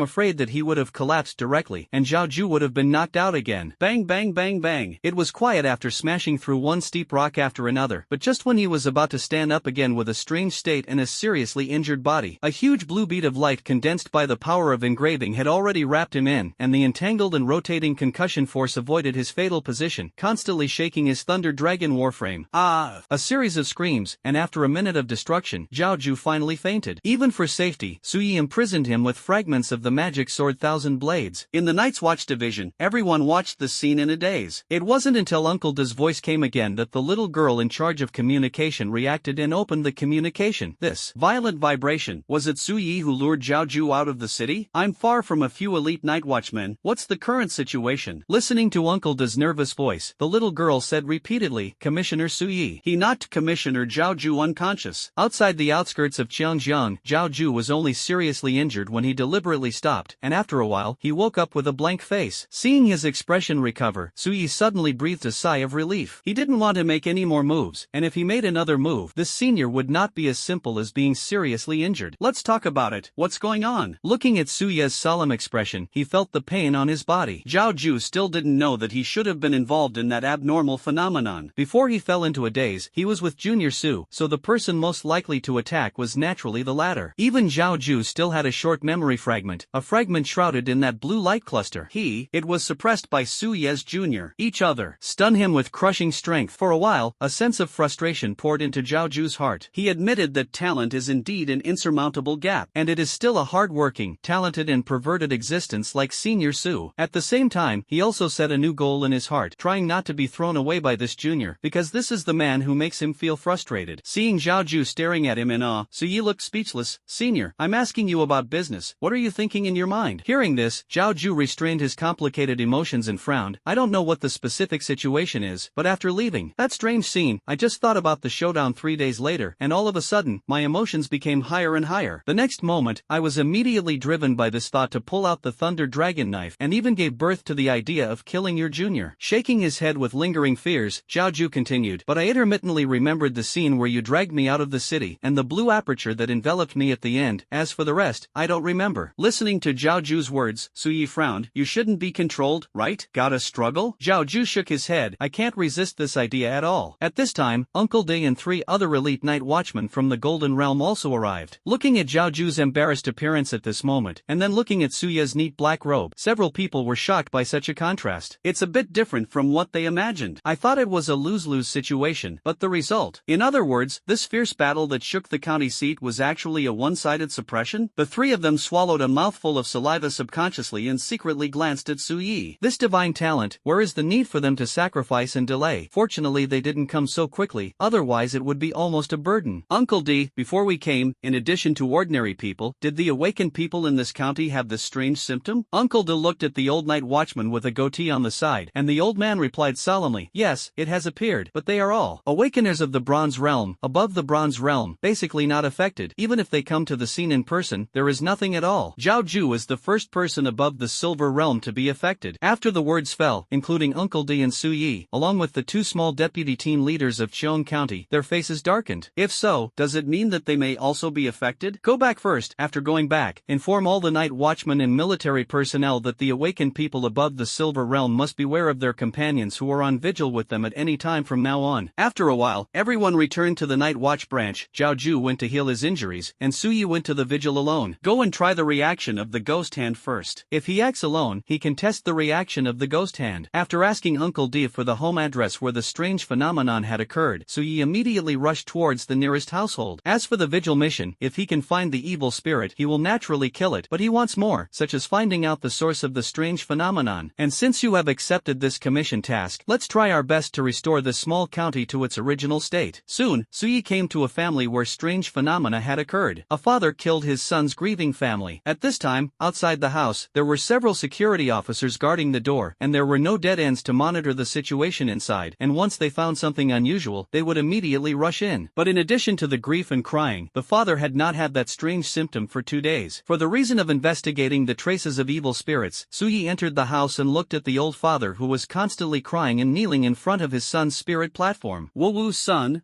afraid that he would have collapsed directly, and Zhaoju would have been knocked out again. Bang bang bang bang. It was quiet after smashing through one steep rock after another, but just when he was about to stand up again with a strange state and a seriously injured body, a huge blue bead of light condensed by the power of engraving had already wrapped him in, and the entangled and rotating concussion force avoided his fatal position, constantly shaking his thunder dragon warframe. Ah! A series of screams, and after a minute of destruction, Zhaoju finally fainted. Even for safety, Suyi imprisoned him with fragments of the magic sword 1,000 blades. In the Night's Watch division, everyone watched the scene in a daze. It wasn't until Uncle Da's voice came again that the little girl in charge of communication reacted and opened the communication. This violent vibration, was it Suyi who lured Zhaoju out of the city? I'm far from a few elite night watchmen. What's the current situation? Listening to Uncle Da's nervous voice, the little girl said repeatedly, Commissioner Suyi. He knocked Commissioner Zhaoju unconscious. Outside the outskirts of Qiangjiang, Zhaoju was only seriously injured when he deliberately stopped, and after a while, he woke up with a blank face. Seeing his expression recover, Suyi suddenly breathed a sigh of relief. He didn't want to make any more moves, and if he made another move, this senior would not be as simple as being seriously injured. Let's talk about it. What's going on? Looking at Suye's solemn expression, he felt the pain on his body. Zhaoju still didn't know that he should have been involved in that abnormal phenomenon. Before he fell into a daze, he was with Junior Su, so the person most likely to attack was naturally the latter. Even Zhaoju still had a short memory fragment, a fragment shrouded in that blue light cluster. It was suppressed by Su Yes Jr. Each other stunned him with crushing strength. For a while, a sense of frustration poured into Zhaoju's heart. He admitted that talent is indeed an insurmountable gap, and it is still a hard-working, talented and perverted existence like Senior Su. At the same time, he also set a new goal in his heart, trying not to be thrown away by this junior, because this is the man who makes him feel frustrated. Seeing Zhaoju staring at him in awe, Suyi looked speechless. Senior, I'm asking you about business. What are you thinking in your mind? Hearing this, Zhaoju restrained his complicated emotions and frowned. I don't know what the specific situation is, but after leaving that strange scene, I just thought about the showdown 3 days later, and all of a sudden, my emotions became higher and higher. The next moment, I was immediately driven by this thought to pull out the thunder dragon knife, and even gave birth to the idea of killing your junior. Shaking his head with lingering fears, Zhaoju continued, but I intermittently remembered the scene where you dragged me out of the city, and the blue aperture that enveloped me at the end. As for the rest, I don't remember. Listening to Zhaoju's words, Suyi frowned. You shouldn't be controlled, right? Gotta struggle? Zhaoju shook his head. I can't resist this idea at all. At this time, Uncle Day and 3 other elite night watchmen from the Golden Realm also arrived. Looking at Zhaoju's embarrassed appearance at this moment, and then looking at Suya's neat black robe, several people were shocked by such a contrast. It's a bit different from what they imagined. I thought it was a lose-lose situation, but the result. In other words, this fierce battle that shook the county seat was actually a one-sided suppression? The 3 of them swallowed a mouthful of saliva subconsciously and secretly glanced at Suyi. This divine talent, where is the need for them to sacrifice and delay? Fortunately they didn't come so quickly, otherwise it would be almost a burden. Uncle D, before we came, in addition to ordinary people, did the awakened people in this county have this strange symptom? Uncle D looked at the old night watchman with a goatee on down the side, and the old man replied solemnly, yes, it has appeared, but they are all awakeners of the bronze realm, above the bronze realm, basically not affected. Even if they come to the scene in person, there is nothing at all. Zhao Ju is the first person above the silver realm to be affected. After the words fell, including Uncle D and Su Yi, along with the two small deputy team leaders of Cheong County, their faces darkened. If so, does it mean that they may also be affected? Go back first. After going back, inform all the night watchmen and military personnel that the awakened people above the silver realm must beware of their companions who are on vigil with them at any time from now on. After a while, everyone returned to the night watch branch. Zhao Ju went to heal his injuries, and Su Yi went to the vigil alone. Go and try the reaction of the ghost hand first. If he acts alone, he can test the reaction of the ghost hand. After asking Uncle D for the home address where the strange phenomenon had occurred, Su Yi immediately rushed towards the nearest household. As for the vigil mission, if he can find the evil spirit, he will naturally kill it, but he wants more, such as finding out the source of the strange phenomenon. And since you have accepted this commission task, let's try our best to restore this small county to its original state. Soon, Su Yi came to a family where strange phenomena had occurred. A father killed his son's grieving family. At this time, outside the house, there were several security officers guarding the door, and there were no dead ends to monitor the situation inside, and once they found something unusual, they would immediately rush in. But in addition to the grief and crying, the father had not had that strange symptom for 2 days. For the reason of investigating the traces of evil spirits, Su Yi entered the house and looked at the old father who was constantly crying and kneeling in front of his son's spirit platform. Woo-woo son.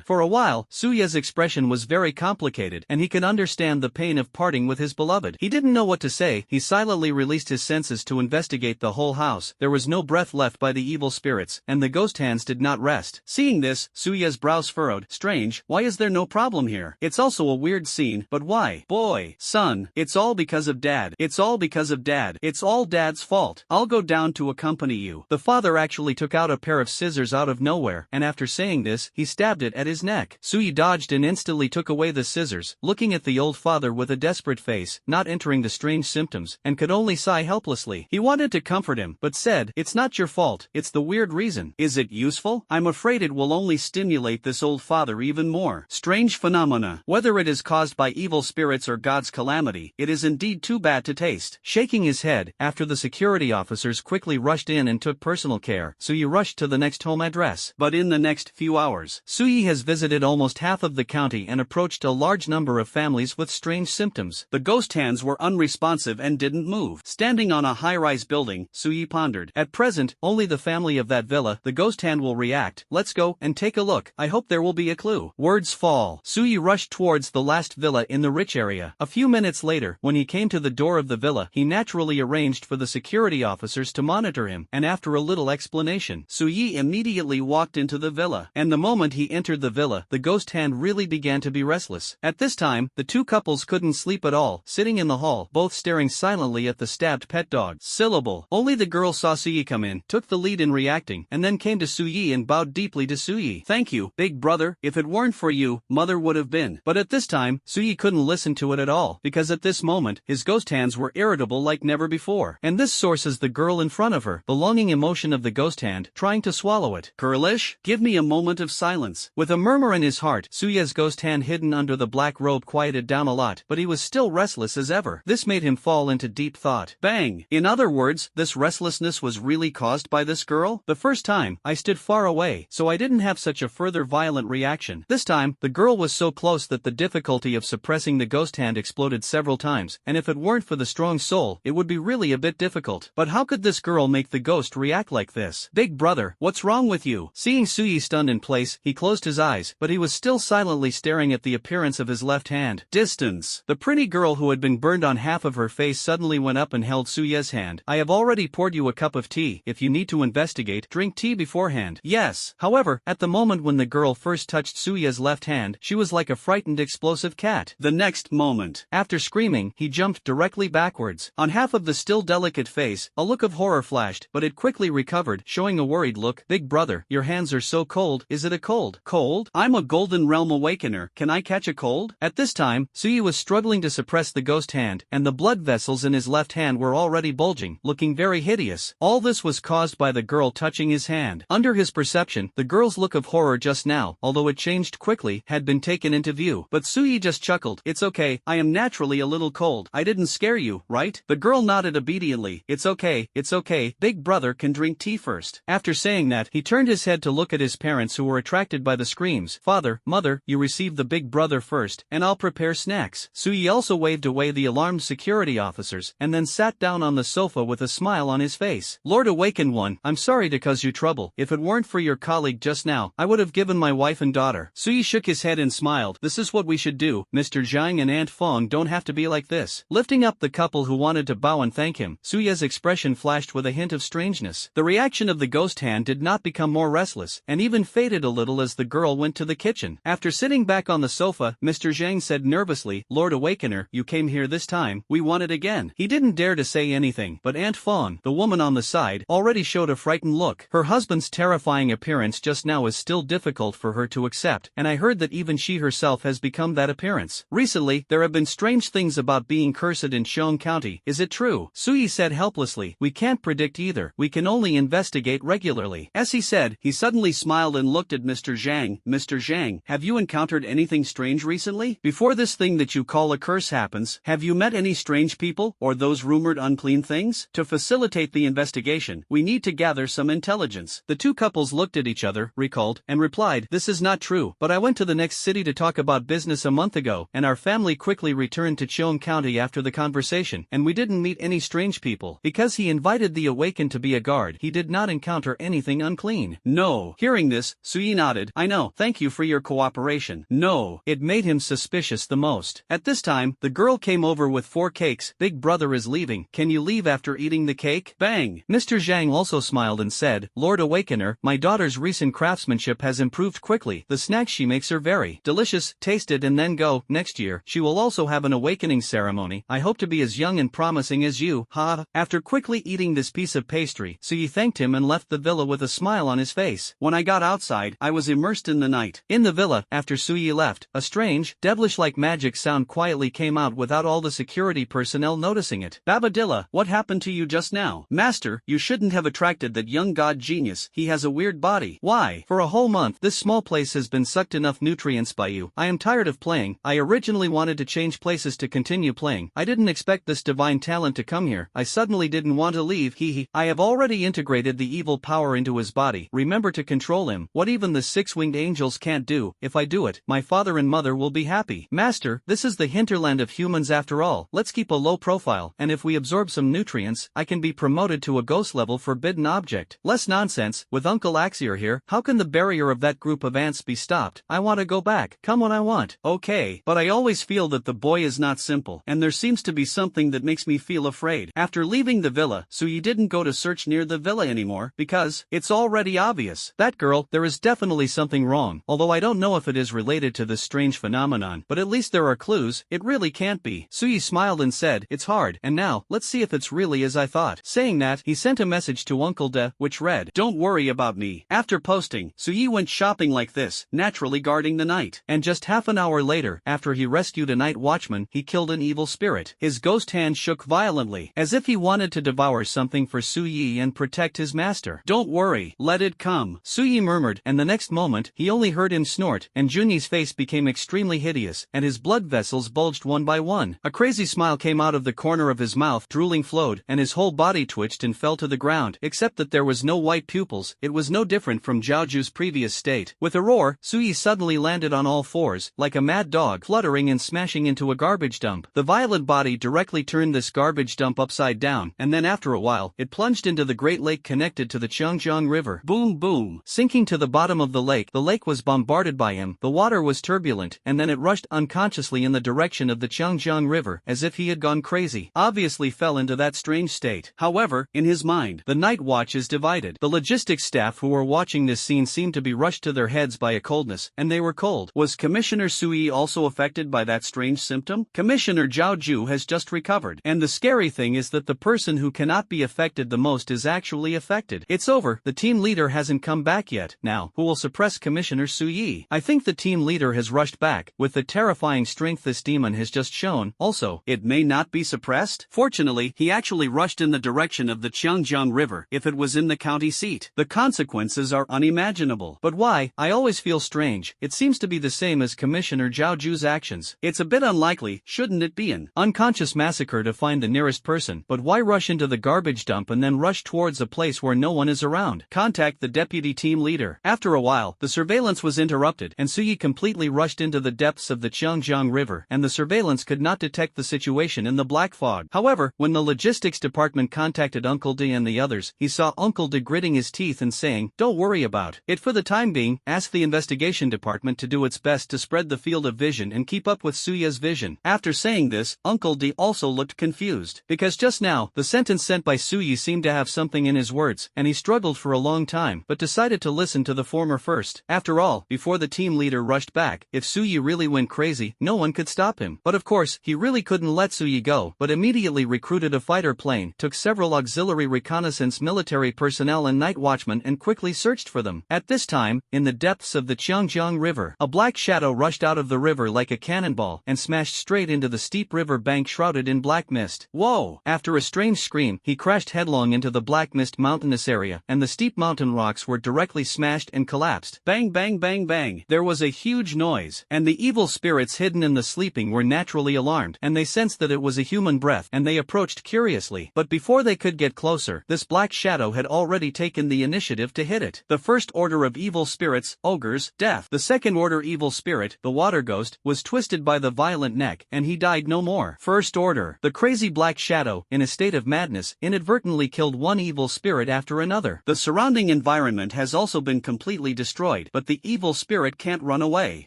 For a while, Su Yi's expression was very complicated, and he could understand the pain of parting with his beloved. He didn't know what to say. He silently released his senses to investigate the whole house. There was no breath left by the evil spirits, and the ghost hands did not rest. Seeing this, Su Yi's brows furrowed. Strange, why is there no problem here? It's also a weird scene, but why? Boy, son, it's all because of Dad. It's all because of Dad. It's all Dad's fault. I'll go down to accompany you. The father actually took out a pair of scissors out of nowhere, and after saying this, he stabbed it at his neck. Su Yi dodged and instantly took away the scissors, looking at the old father with a desperate face, not entering the strange symptoms, and could only sigh helplessly. He wanted to comfort him, but said, it's not your fault, it's the weird reason. Is it useful? I'm afraid it will only stimulate this old father even more. Strange phenomena. Whether it is caused by evil spirits or God's calamity, it is indeed too bad to taste. Shaking his head, after the security officers quickly rushed in and took personal care, Su Yi rushed to the next home address. But in the next few hours, Su Yi has visited almost half of the county and approached a large number of families with strange symptoms. The ghost hands were unresponsive and didn't move. Standing on a high-rise building, Su Yi pondered. At present, only the family of that villa, the ghost hand will react. Let's go and take a look. I hope there will be a clue. Words fall. Su Yi rushed towards the last villa in the rich area. A few minutes later, when he came to the door of the villa, he naturally arranged for the security officers to monitor him, and after a little explanation, Su Yi immediately walked into the villa. And the moment he entered the villa, the ghost hand really began to be restless. At this time, the two couples couldn't sleep at all, sitting in the hall, both staring silently at the stabbed pet dog. Syllable. Only the girl saw Su Yi come in, took the lead in reacting, and then came to Su Yi and bowed deeply to Su Yi. Thank you, big brother. If it weren't for you, mother would have been. But at this time, Su Yi couldn't listen to it at all, because at this moment, his ghost hands were irritable like never before. And this source is the girl in front of her, the longing emotion of the ghost hand, trying to swallow it. Girlish, give me a moment of silence. With a murmur in his heart, Su Yi's ghost hand hidden under the black robe quieted down a lot, but he was still restless as ever. This made him fall into deep thought. Bang! In other words, this restlessness was really caused by this girl? The first time, I stood far away, so I didn't have such a further violent reaction. This time, the girl was so close that the difficulty of suppressing the ghost hand exploded several times, and if it weren't for the strong soul, it would be really a bit difficult. But how could this girl make the ghost react like this? Big brother, what's wrong with you? Seeing Su Yi stunned in place, he closed his eyes, but he was still silently staring at the appearance of his left hand. Distance. The pretty girl who had been burned on half of her face suddenly went up and held Su Yi's hand. I have already poured you a cup of tea. If you need to investigate, drink tea beforehand. Yes. However, at the moment when the girl first touched Su Yi's left hand, she was like a frightened explosive cat. The next moment, after screaming, he jumped directly backwards. On half of the still delicate face, a look of horror flashed, but it quickly recovered, showing a worried look. Big brother, your hands are so cold. Is it a cold? Cold? I'm a Golden Realm Awakener. Can I catch a cold? At this time, Su Yi was struggling to suppress the ghost hand, and the blood vessels in his left hand were already bulging, looking very hideous. All this was caused by the girl touching his hand. Under his perception, the girl's look of horror just now, although it changed quickly, had been taken into view. But Su Yi just chuckled. It's okay, I am naturally a little cold. I didn't scare you, right? The girl nodded obediently. It's okay, okay, big brother can drink tea first. After saying that, he turned his head to look at his parents who were attracted by the screams. Father, mother, you receive the big brother first, and I'll prepare snacks. Sui also waved away the alarmed security officers, and then sat down on the sofa with a smile on his face. Lord Awaken One, I'm sorry to cause you trouble. If it weren't for your colleague just now, I would have given my wife and daughter. Sui shook his head and smiled. This is what we should do. Mr. Zhang and Aunt Fong don't have to be like this. Lifting up the couple who wanted to bow and thank him, Suya's expression flashed with a hint of strangeness. The reaction of the ghost hand did not become more restless, and even faded a little as the girl went to the kitchen. After sitting back on the sofa, Mr. Zhang said nervously, Lord Awakener, you came here this time, we want it again. He didn't dare to say anything, but Aunt Fong, the woman on the side, already showed a frightened look. Her husband's terrifying appearance just now is still difficult for her to accept, and I heard that even she herself has become that appearance. Recently, there have been strange things about being cursed in Xiong County. Is it true? Sui said helplessly. We can't predict either. We can only investigate regularly. As he said, he suddenly smiled and looked at Mr. Zhang. Mr. Zhang, have you encountered anything strange recently? Before this thing that you call a curse happens, have you met any strange people, or those rumored unclean things? To facilitate the investigation, we need to gather some intelligence. The two couples looked at each other, recalled, and replied, this is not true, but I went to the next city to talk about business a month ago, and our family quickly returned to Xiong County after the conversation, and we didn't meet any strange people. Because he invited the Awakened to be a guard, he did not encounter anything unclean. No. Hearing this, Sui nodded. I know, thank you for your cooperation. No. It made him suspicious the most. At this time, the girl came over with 4 cakes. Big brother is leaving. Can you leave after eating the cake? Bang. Mr. Zhang also smiled and said, Lord Awakener, my daughter's recent craftsmanship has improved quickly. The snacks she makes are very delicious. Taste it and then go. Next year, she will also have an awakening ceremony. I hope to be as young and promising as you. Ha. After quickly eating this piece of pastry, Sui thanked him and left the villa with a smile on his face. When I got outside, I was immersed in the night. In the villa, after Sui left, a strange, devilish-like magic sound quietly came out without all the security personnel noticing it. Babadilla, what happened to you just now? Master, you shouldn't have attracted that young god genius. He has a weird body. Why? For a whole month, this small place has been sucked enough nutrients by you. I am tired of playing. I originally wanted to change places to continue playing. I didn't expect this divine talent to come here. I suddenly didn't want to leave. He. I have already integrated the evil power into his body. Remember to control him. What even the 6-winged angels can't do. If I do it, my father and mother will be happy. Master, this is the hinterland of humans after all. Let's keep a low profile, and if we absorb some nutrients, I can be promoted to a ghost level forbidden object. Less nonsense. With Uncle Axior here, how can the barrier of that group of ants be stopped? I want to go back. Come when I want. Okay, but I always feel that the boy is not simple, and there seems to be something that makes me feel afraid. After leaving the villa, Sui didn't go to search near the villa anymore, because it's already obvious. That girl, there is definitely something wrong, although I don't know if it is related to this strange phenomenon, but at least there are clues. It really can't be. Sui smiled and said, it's hard, and now, let's see if it's really as I thought. Saying that, he sent a message to Uncle De, which read, don't worry about me. After posting, Sui went shopping like this, naturally guarding the night. And just half an hour later, after he rescued a night watchman, he killed an evil spirit. His ghost hand shook violently, as if he wanted to devour something for Sui and protect his master. Don't worry, let it come. Sui murmured, and the next moment, he only heard him snort, and Junyi's face became extremely hideous, and his blood vessels bulged one by one. A crazy smile came out of the corner of his mouth, drooling flowed, and his whole body twitched and fell to the ground, except that there was no white pupils. It was no different from Zhaoju's previous state. With a roar, Sui suddenly landed on all fours, like a mad dog, fluttering and smashing into a garbage dump. The violent body directly turned this garbage dump upside down, and then after a while, it plunged into the great lake connected to the Changjiang River. Boom boom. Sinking to the bottom of the lake was bombarded by him. The water was turbulent, and then it rushed unconsciously in the direction of the Changjiang River, as if he had gone crazy. Obviously fell into that strange state. However, in his mind, the night watch is divided. The logistics staff who were watching this scene seemed to be rushed to their heads by a coldness, and they were cold. Was Commissioner Sui also affected by that strange symptom? Commissioner Zhao Ju has just recovered, and the scary thing is that the person who cannot be affected the most is actually affected. It's over. The team leader hasn't come back yet. Now, who will suppress Commissioner Sui? I think the team leader has rushed back. With the terrifying strength this demon has just shown, also, it may not be suppressed? Fortunately, he actually rushed in the direction of the Changjiang River. If it was in the county seat, the consequences are unimaginable. But why? I always feel strange. It seems to be the same as Commissioner Zhao Ju's actions. It's a bit unlikely, shouldn't it be? An unconscious massacre to find the nearest person, but why rush into the garbage garbage dump and then rush towards a place where no one is around. Contact the deputy team leader. After a while, the surveillance was interrupted and Suyi completely rushed into the depths of the Cheongjiang River and the surveillance could not detect the situation in the black fog. However, when the logistics department contacted Uncle D and the others, he saw Uncle D gritting his teeth and saying, "Don't worry about it for the time being, ask the investigation department to do its best to spread the field of vision and keep up with Suya's vision." After saying this, Uncle D also looked confused, because just now, the sentence sent by Suyi seemed to have something in his words, and he struggled for a long time, but decided to listen to the former first. After all, before the team leader rushed back, if Suyi really went crazy, no one could stop him. But of course, he really couldn't let Suyi go, but immediately recruited a fighter plane, took several auxiliary reconnaissance military personnel and night watchmen and quickly searched for them. At this time, in the depths of the Cheongjiang River, a black shadow rushed out of the river like a cannonball and smashed straight into the steep river bank shrouded in black mist. Whoa! After a strange scream, he crashed headlong into the black mist mountainous area, and the steep mountain rocks were directly smashed and collapsed. Bang bang bang bang! There was a huge noise, and the evil spirits hidden in the sleeping were naturally alarmed, and they sensed that it was a human breath, and they approached curiously. But before they could get closer, this black shadow had already taken the initiative to hit it. The first order of evil spirits, ogres, death. The second order evil spirit, the water ghost, was twisted by the violent neck, and he died no more. First order, the crazy black shadow, in a state of madness, inadvertently killed one evil spirit after another. The surrounding environment has also been completely destroyed, but the evil spirit can't run away.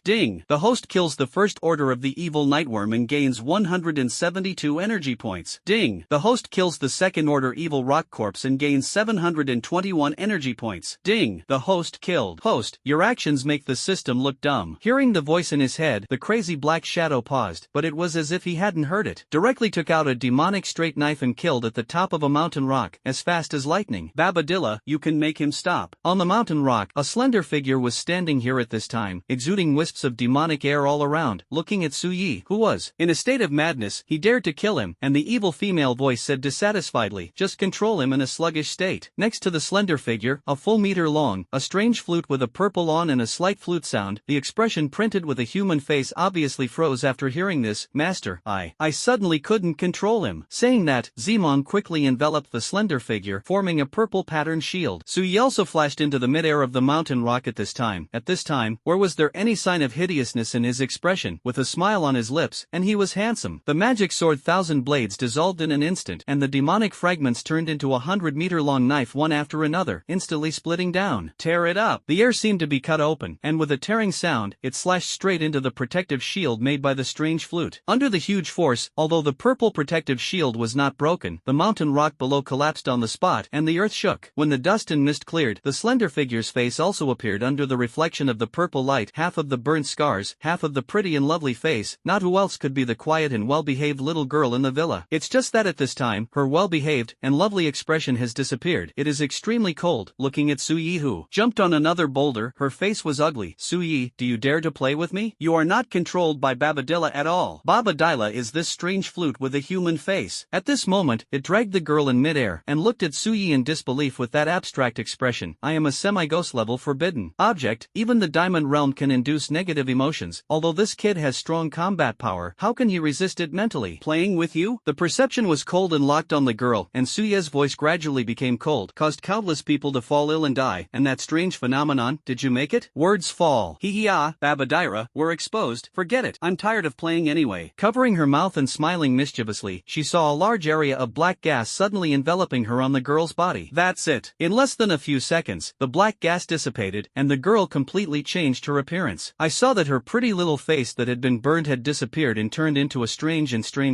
Ding! The host kills the first order of the evil nightworm and gains 172 energy points. Ding! The host kills the second order evil rock corpse and gains 721 energy points. Ding! The host killed. Host, your actions make the system look dumb. Hearing the voice in his head, the crazy black shadow paused, but it was as if he hadn't heard it. Directly took out a demonic straight knife and killed at the top of a mountain rock, as fast as lightning. Babadilla, you can make him stop. On the mountain rock, a slender figure was standing here at this time, exuding wisps of demonic air all around, looking at Suyi, who was in a state of madness. He dared to kill him, and the evil female voice said dissatisfiedly, "Just control him in a sluggish state." Next to the slender figure, a full meter long, a strange flute with a purple on and a slight flute sound, the expression printed with a human face obviously froze after hearing this. "Master, I suddenly couldn't control him." Saying that, Zemon quickly enveloped the slender figure, forming a purple patterned shield. Suyi also flashed into the midair of the mountain rock at this time. At this time, where was there any sign of hideousness in his expression, with a smile on his lips, and he was handsome. The magic sword Thousand Blades dissolved in an instant, and the demonic fragments turned into a 100-meter-long knife one after another, instantly splitting down. Tear it up! The air seemed to be cut open, and with a tearing sound, it slashed straight into the protective shield made by the strange flute. Under the huge force, although the purple protective shield was not broken, the mountain rock below collapsed on the spot, and the earth shook. When the dust and mist cleared, the slender figure's face also appeared under the reflection of the purple light, half of the burnt scars, half of the pretty and lovely face. Not who else could be the quiet and well-behaved little girl in the villa. It's just that at this time, her well-behaved and lovely expression has disappeared. It is extremely cold, looking at Suyi, who jumped on another boulder. Her face was ugly. "Suyi, do you dare to play with me? You are not controlled by Babadilla at all. Babadilla is this strange flute with a human face." At this moment, it dragged the girl in midair and looked at Suyi in disbelief with that abstract expression. "I am a semi-ghost level forbidden object. Even the diamond realm can induce negative emotions. Although this kid has strong combat power, how can he resist it mentally? Playing with you?" The perception was cold and locked on the girl, and Suya's voice gradually became cold. "Caused countless people to fall ill and die, and that strange phenomenon, did you make it? Words fall. Hee-hee-ah, Babadira, we're exposed. Forget it. I'm tired of playing anyway." Covering her mouth and smiling mischievously, she saw a large area of black gas suddenly enveloping her on the girl's body. That's it. In less than a few seconds, the black gas dissipated, and the girl completely changed her appearance. I saw that her pretty little face that had been burned had disappeared and turned into a strange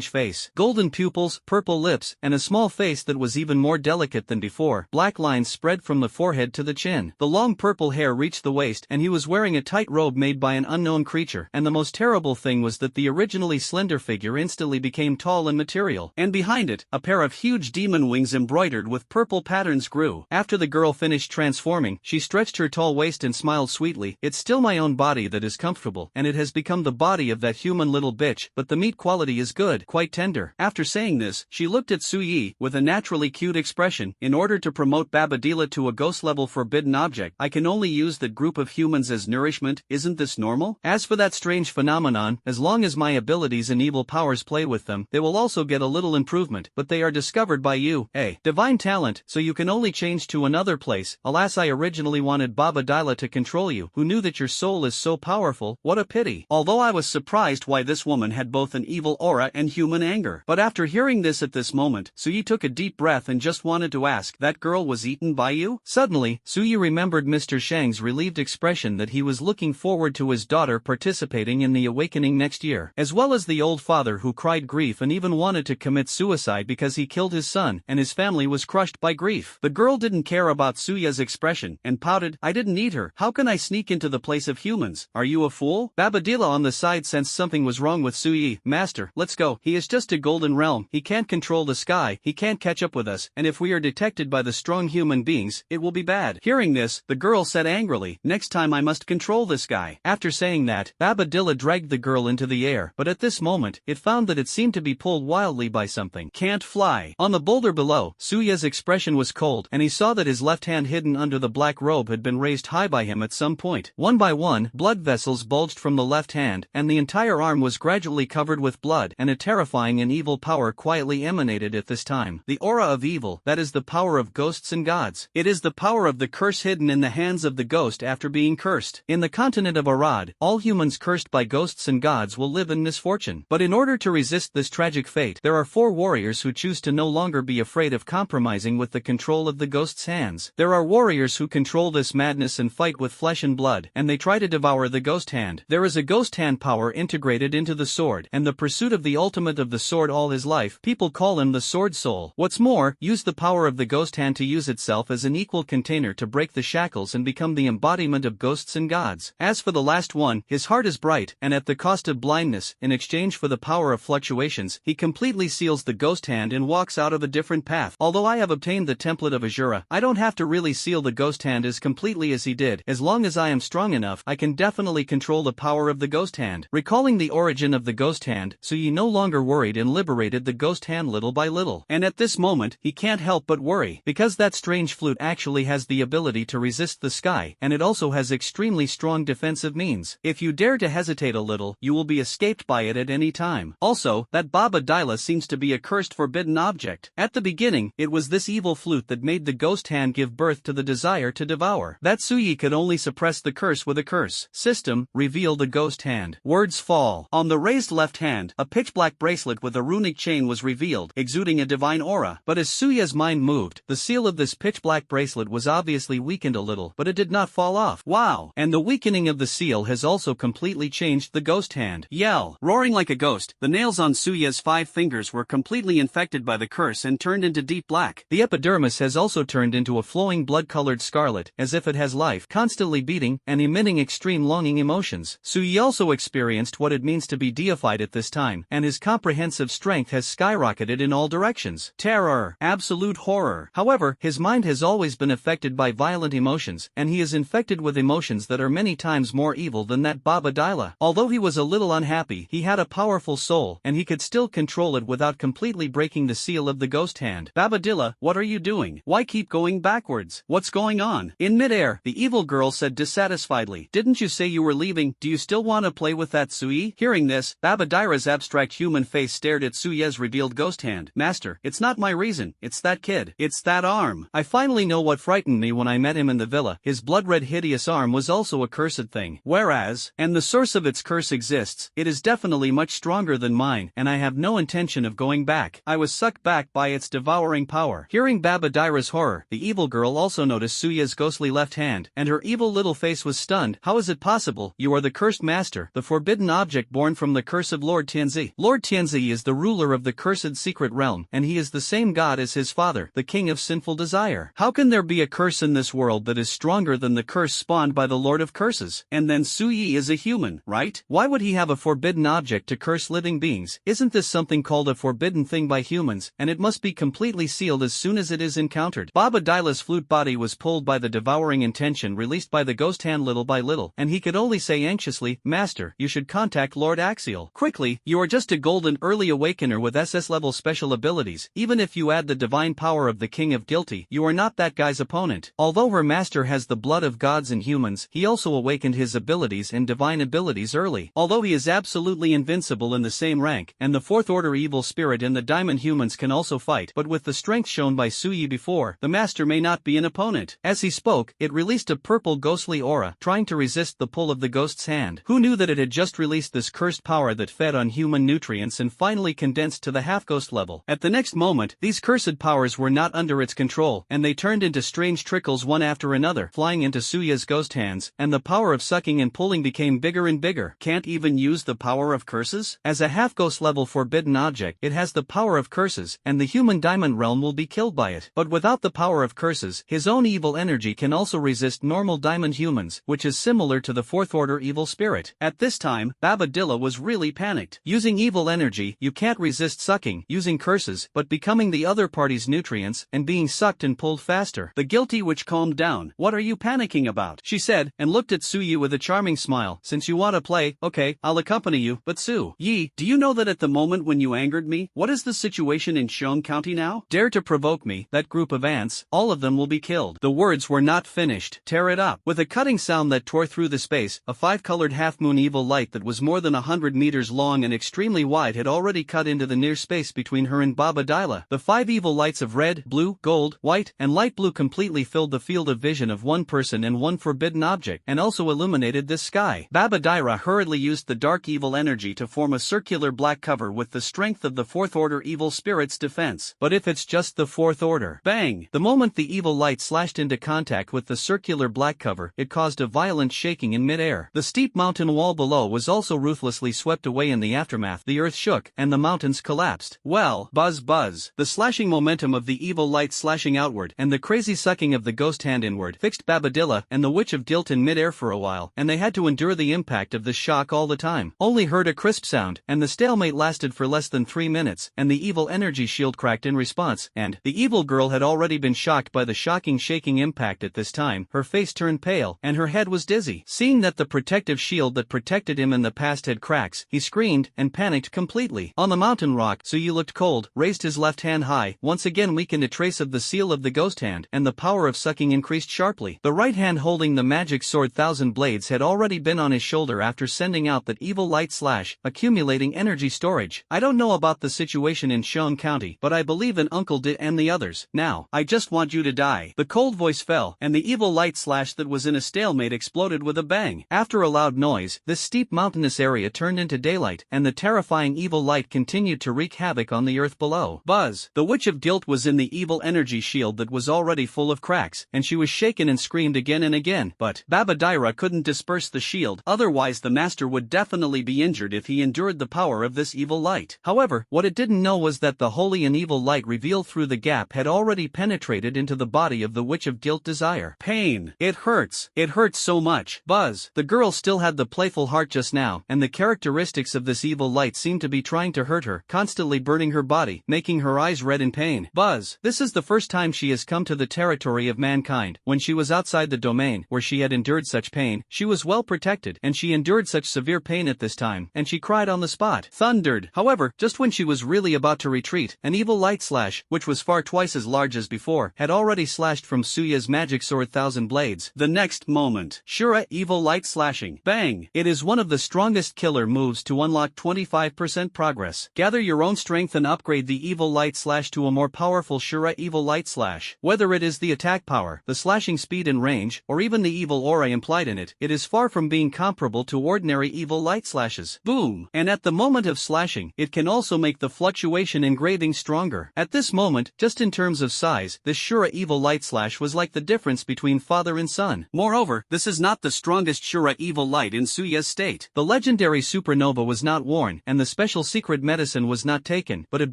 face. Golden pupils, purple lips, and a small face that was even more delicate than before. Black lines spread from the forehead to the chin. The long purple hair reached the waist, and he was wearing a tight robe made by an unknown creature. And the most terrible thing was that the originally slender figure instantly became tall and material, and behind it, a pair of huge demon wings embroidered with purple patterns grew. After the girl finished transforming, she stretched her tall waist and smiled sweetly. "It's still my own body that is comfortable, and it has become the body of that human little bitch, but the meat quality is good, quite tender." After saying this, she looked at Suyi with a naturally cute expression. "In order to promote Babadila to a ghost-level forbidden object, I can only use that group of humans as nourishment. Isn't this normal? As for that strange phenomenon, as long as my abilities and evil powers play with them, they will also get a little improvement, but they are discovered by you, divine talent, so you can only change to another place. Alas, I originally wanted Baba Dila to control you, who knew that your soul is so powerful, what a pity. Although I was surprised why this woman had both an evil aura and human anger. But after hearing this at this moment, Suyi took a deep breath and just wanted to ask, that girl was eaten by you? Suddenly, Suyi remembered Mr. Shang's relieved expression that he was looking forward to his daughter participating in the awakening next year, as well as the old father who cried grief and even wanted to commit suicide because he killed his son and his family was crushed by grief. The girl didn't care about Suya's expression and pouted, I didn't need her. How can I sneak into the place of humans? Are you a fool? Babadila on the side sensed something was wrong with Suyi. Master, let's go. He is just a golden realm. He can't control the sky. He can't catch up with us. And if we are detected by the strong human beings, it will be bad. Hearing this, the girl said angrily, next time I must control this guy. After saying that, Babadilla dragged the girl into the air, but at this moment, it found that it seemed to be pulled wildly by something. Can't fly. On the boulder below, Suya's expression was cold, and he saw that his left hand hidden under the black robe had been raised high by him at some point. One by one, blood vessels bulged from the left hand, and the entire arm was gradually covered with blood, and a terrifying and evil power quietly emanated at this time. The aura of evil, that is the power of ghosts and gods. It is the power of the curse hidden in the hands of the ghost after being cursed. In the continent of Arad, all humans cursed by ghosts and gods will live in misfortune. But in order to resist this tragic fate, there are 4 warriors who choose to no longer be afraid of compromising with the control of the ghost's hands. There are warriors who control this madness and fight with flesh and blood, and they try to devour the ghost hand. There is a ghost hand power integrated into the sword, and the pursuit of the ultimate of the sword all his life, people call him the sword soul. What's more, use the power of the ghost hand to use itself as an equal container to break the shackles and become the embodiment of ghosts and gods. As for the last one, his heart is bright, and at the cost of blindness, in exchange for the power of fluctuations, he completely seals the ghost hand and walks out of a different path. Although I have obtained the template of Ashura, I don't have to really seal the ghost hand as completely as he did. As long as I am strong enough, I can definitely control the power of the ghost hand. Recalling the origin of the ghost hand, Suyi no longer worried and liberated the ghost hand little by little. And at this moment, he can't help but worry, because that strange flute actually has the ability to resist the sky, and it also has extremely strong defensive means. If you dare to hesitate a little, you will be escaped by it at any time. Also, that Baba Dila seems to be a cursed forbidden object. At the beginning, it was this evil flute that made the ghost hand give birth to the desire to devour. That Suyi could only suppress the curse with a curse. System, reveal the ghost hand. Words fall. On the raised left hand, a pitch-black bracelet with a runic chain was revealed, exuding a divine aura. But as Suya's mind moved, the seal of this pitch-black bracelet was obviously weakened a little, but it did not fall off. Wow! And the weakening of the seal has also completely changed the ghost hand. Yell! Roaring like a ghost, the nails on Suya's 5 fingers were completely infected by the curse and turned into deep black. The epidermis has also turned into a flowing blood-colored scarlet, as if it has life, constantly beating and emitting extreme longing emotions. Suyi also experienced what it means to be deified at this time, and his comprehensive strength has skyrocketed in all directions. Terror, absolute horror. However, his mind has always been affected by violent emotions, and he is infected with emotions that are many times more evil than that Baba Dila. Although he was a little unhappy, he had a powerful soul, and he could still control it without completely breaking the seal of the ghost hand. Babadilla, what are you doing? Why keep going backwards? What's going on? In midair, the evil girl said dissatisfiedly, didn't you say you were leaving? Do you still want to play with that Suyi? Hearing this, Babadira's abstract human face stared at Suye's revealed ghost hand. Master, it's not my reason, it's that kid. It's that arm. I finally know what frightened me when I met him in the villa. His blood-red hideous arm was also a cursed thing. Whereas, and the source of its curse exists, it is definitely much stronger than mine, and I have no intention of going back. I was sucked back by its devouring power. Hearing Babadira's horror, the evil girl also noticed Suya's ghostly left hand, and her evil little face was stunned. How is it possible? You are the cursed master, the forbidden object born from the curse of Lord Tianzi. Lord Tianzi is the ruler of the cursed secret realm, and he is the same god as his father, the king of sinful desire. How can there be a curse in this world that is stronger than the curse spawned by the Lord of Curses? And then Suyi is a human, right? Why would he have a forbidden object to curse living beings? Isn't this something called a forbidden thing by humans, and it must be completely sealed as soon as it is encountered? Baba Dila's flute body was pulled by the devouring intention released by the ghost hand little by little, and he could only say anxiously, Master, you should contact Lord Axial. Quickly, you are just a golden early awakener with SS level special abilities. Even if you add the divine power of the King of Guilty, you are not that guy's opponent. Although her master has the blood of gods and humans, he also awakened his abilities and divine abilities early. Although he is absolutely invincible in the same rank, and the 4th order evil spirit and the diamond humans can also fight, fight, but with the strength shown by Suyi before, the master may not be an opponent. As he spoke, it released a purple ghostly aura, trying to resist the pull of the ghost's hand. Who knew that it had just released this cursed power that fed on human nutrients and finally condensed to the half-ghost level? At the next moment, these cursed powers were not under its control, and they turned into strange trickles one after another, flying into Suya's ghost hands, and the power of sucking and pulling became bigger and bigger. Can't even use the power of curses? As a half-ghost level forbidden object, it has the power of curses, and the human diamond realm will be killed by it. But without the power of curses, his own evil energy can also resist normal diamond humans, which is similar to the fourth order evil spirit. At this time, Babadilla was really panicked. Using evil energy, you can't resist sucking, using curses, but becoming the other party's nutrients, and being sucked and pulled faster. The guilty witch calmed down. What are you panicking about? She said, and looked at Suyi with a charming smile. Since you want to play, okay, I'll accompany you, but Yi, do you know that at the moment when you angered me, what is the situation in Xiong County now? Dare to provoke me, that group of ants, all of them will be killed. The words were not finished. Tear it up. With a cutting sound that tore through the space, a five-colored half-moon evil light that was more than 100 meters long and extremely wide had already cut into the near space between her and Babadilla. The five evil lights of red, blue, gold, white, and light blue completely filled the field of vision of one person and one forbidden object, and also illuminated this sky. Babadilla hurriedly used the dark evil energy to form a circular black cover with the strength of the fourth order evil spirit's defense. But if it's just the fourth order, bang! The moment the evil light slashed into contact with the circular black cover, it caused a violent shaking in midair. The steep mountain wall below was also ruthlessly swept away in the aftermath. The earth shook, and the mountains collapsed. Well, buzz buzz. The slashing momentum of the evil light slashing outward, and the crazy sucking of the ghost hand inward, fixed Babadilla and the Witch of Dilt in midair for a while, and they had to endure the impact of this shock all the time. Only heard a crisp sound, and the stalemate lasted for less than 3 minutes, and the evil energy shield cracked in response, and the evil girl had already been shocked by the shocking shaking impact at this time. Her face turned pale, and her head was dizzy. Seeing that the protective shield that protected him in the past had cracks, he screamed, and panicked completely. On the mountain rock, Suyi looked cold, raised his left hand high, once again weakened a trace of the seal of the ghost hand, and the power of sucking increased sharply. The right hand holding the magic sword Thousand Blades had already been on his shoulder after sending out that evil light slash, accumulating energy storage. I don't know about the situation in Xiong County, but I believe in Uncle Di and the others. Now, I just want you to die. The cold voice fell, and the evil light slash that was in a stalemate exploded with a bang. After a loud noise, this steep mountainous area turned into daylight, and the terrifying evil light continued to wreak havoc on the earth below. Buzz! The Witch of Dilt was in the evil energy shield that was already full of cracks, and she was shaken and screamed again and again, but Babadilla couldn't disperse the shield, otherwise the master would definitely be injured if he endured the power of this evil light. However, what it didn't know was that the holy and evil light revealed through the gap had already penetrated into the body of the Witch of Dilt desire. Pain. It hurts. It hurts so much. Buzz. The girl still had the playful heart just now, and the characteristics of this evil light seemed to be trying to hurt her, constantly burning her body, making her eyes red in pain. Buzz. This is the first time she has come to the territory of mankind. When she was outside the domain, where she had endured such pain, she was well protected, and she endured such severe pain at this time, and she cried on the spot. Thundered. However, just when she was really about to retreat, an evil light slash, which was far twice as large as before, had already slashed from Suya's magic sword Thousand Blades. The next moment, Shura evil light slashing. Bang! It is one of the strongest killer moves to unlock 25% progress. Gather your own strength and upgrade the evil light slash to a more powerful Shura evil light slash. Whether it is the attack power, the slashing speed and range, or even the evil aura implied in it, it is far from being comparable to ordinary evil light slashes. Boom! And at the moment of slashing, it can also make the fluctuation engraving stronger. At this moment, just in terms of size, this Shura evil light slash was like the difference between father and son. Moreover, this is not the strongest Shura evil light in Suya's state. The legendary supernova was not worn, and the special secret medicine was not taken, but it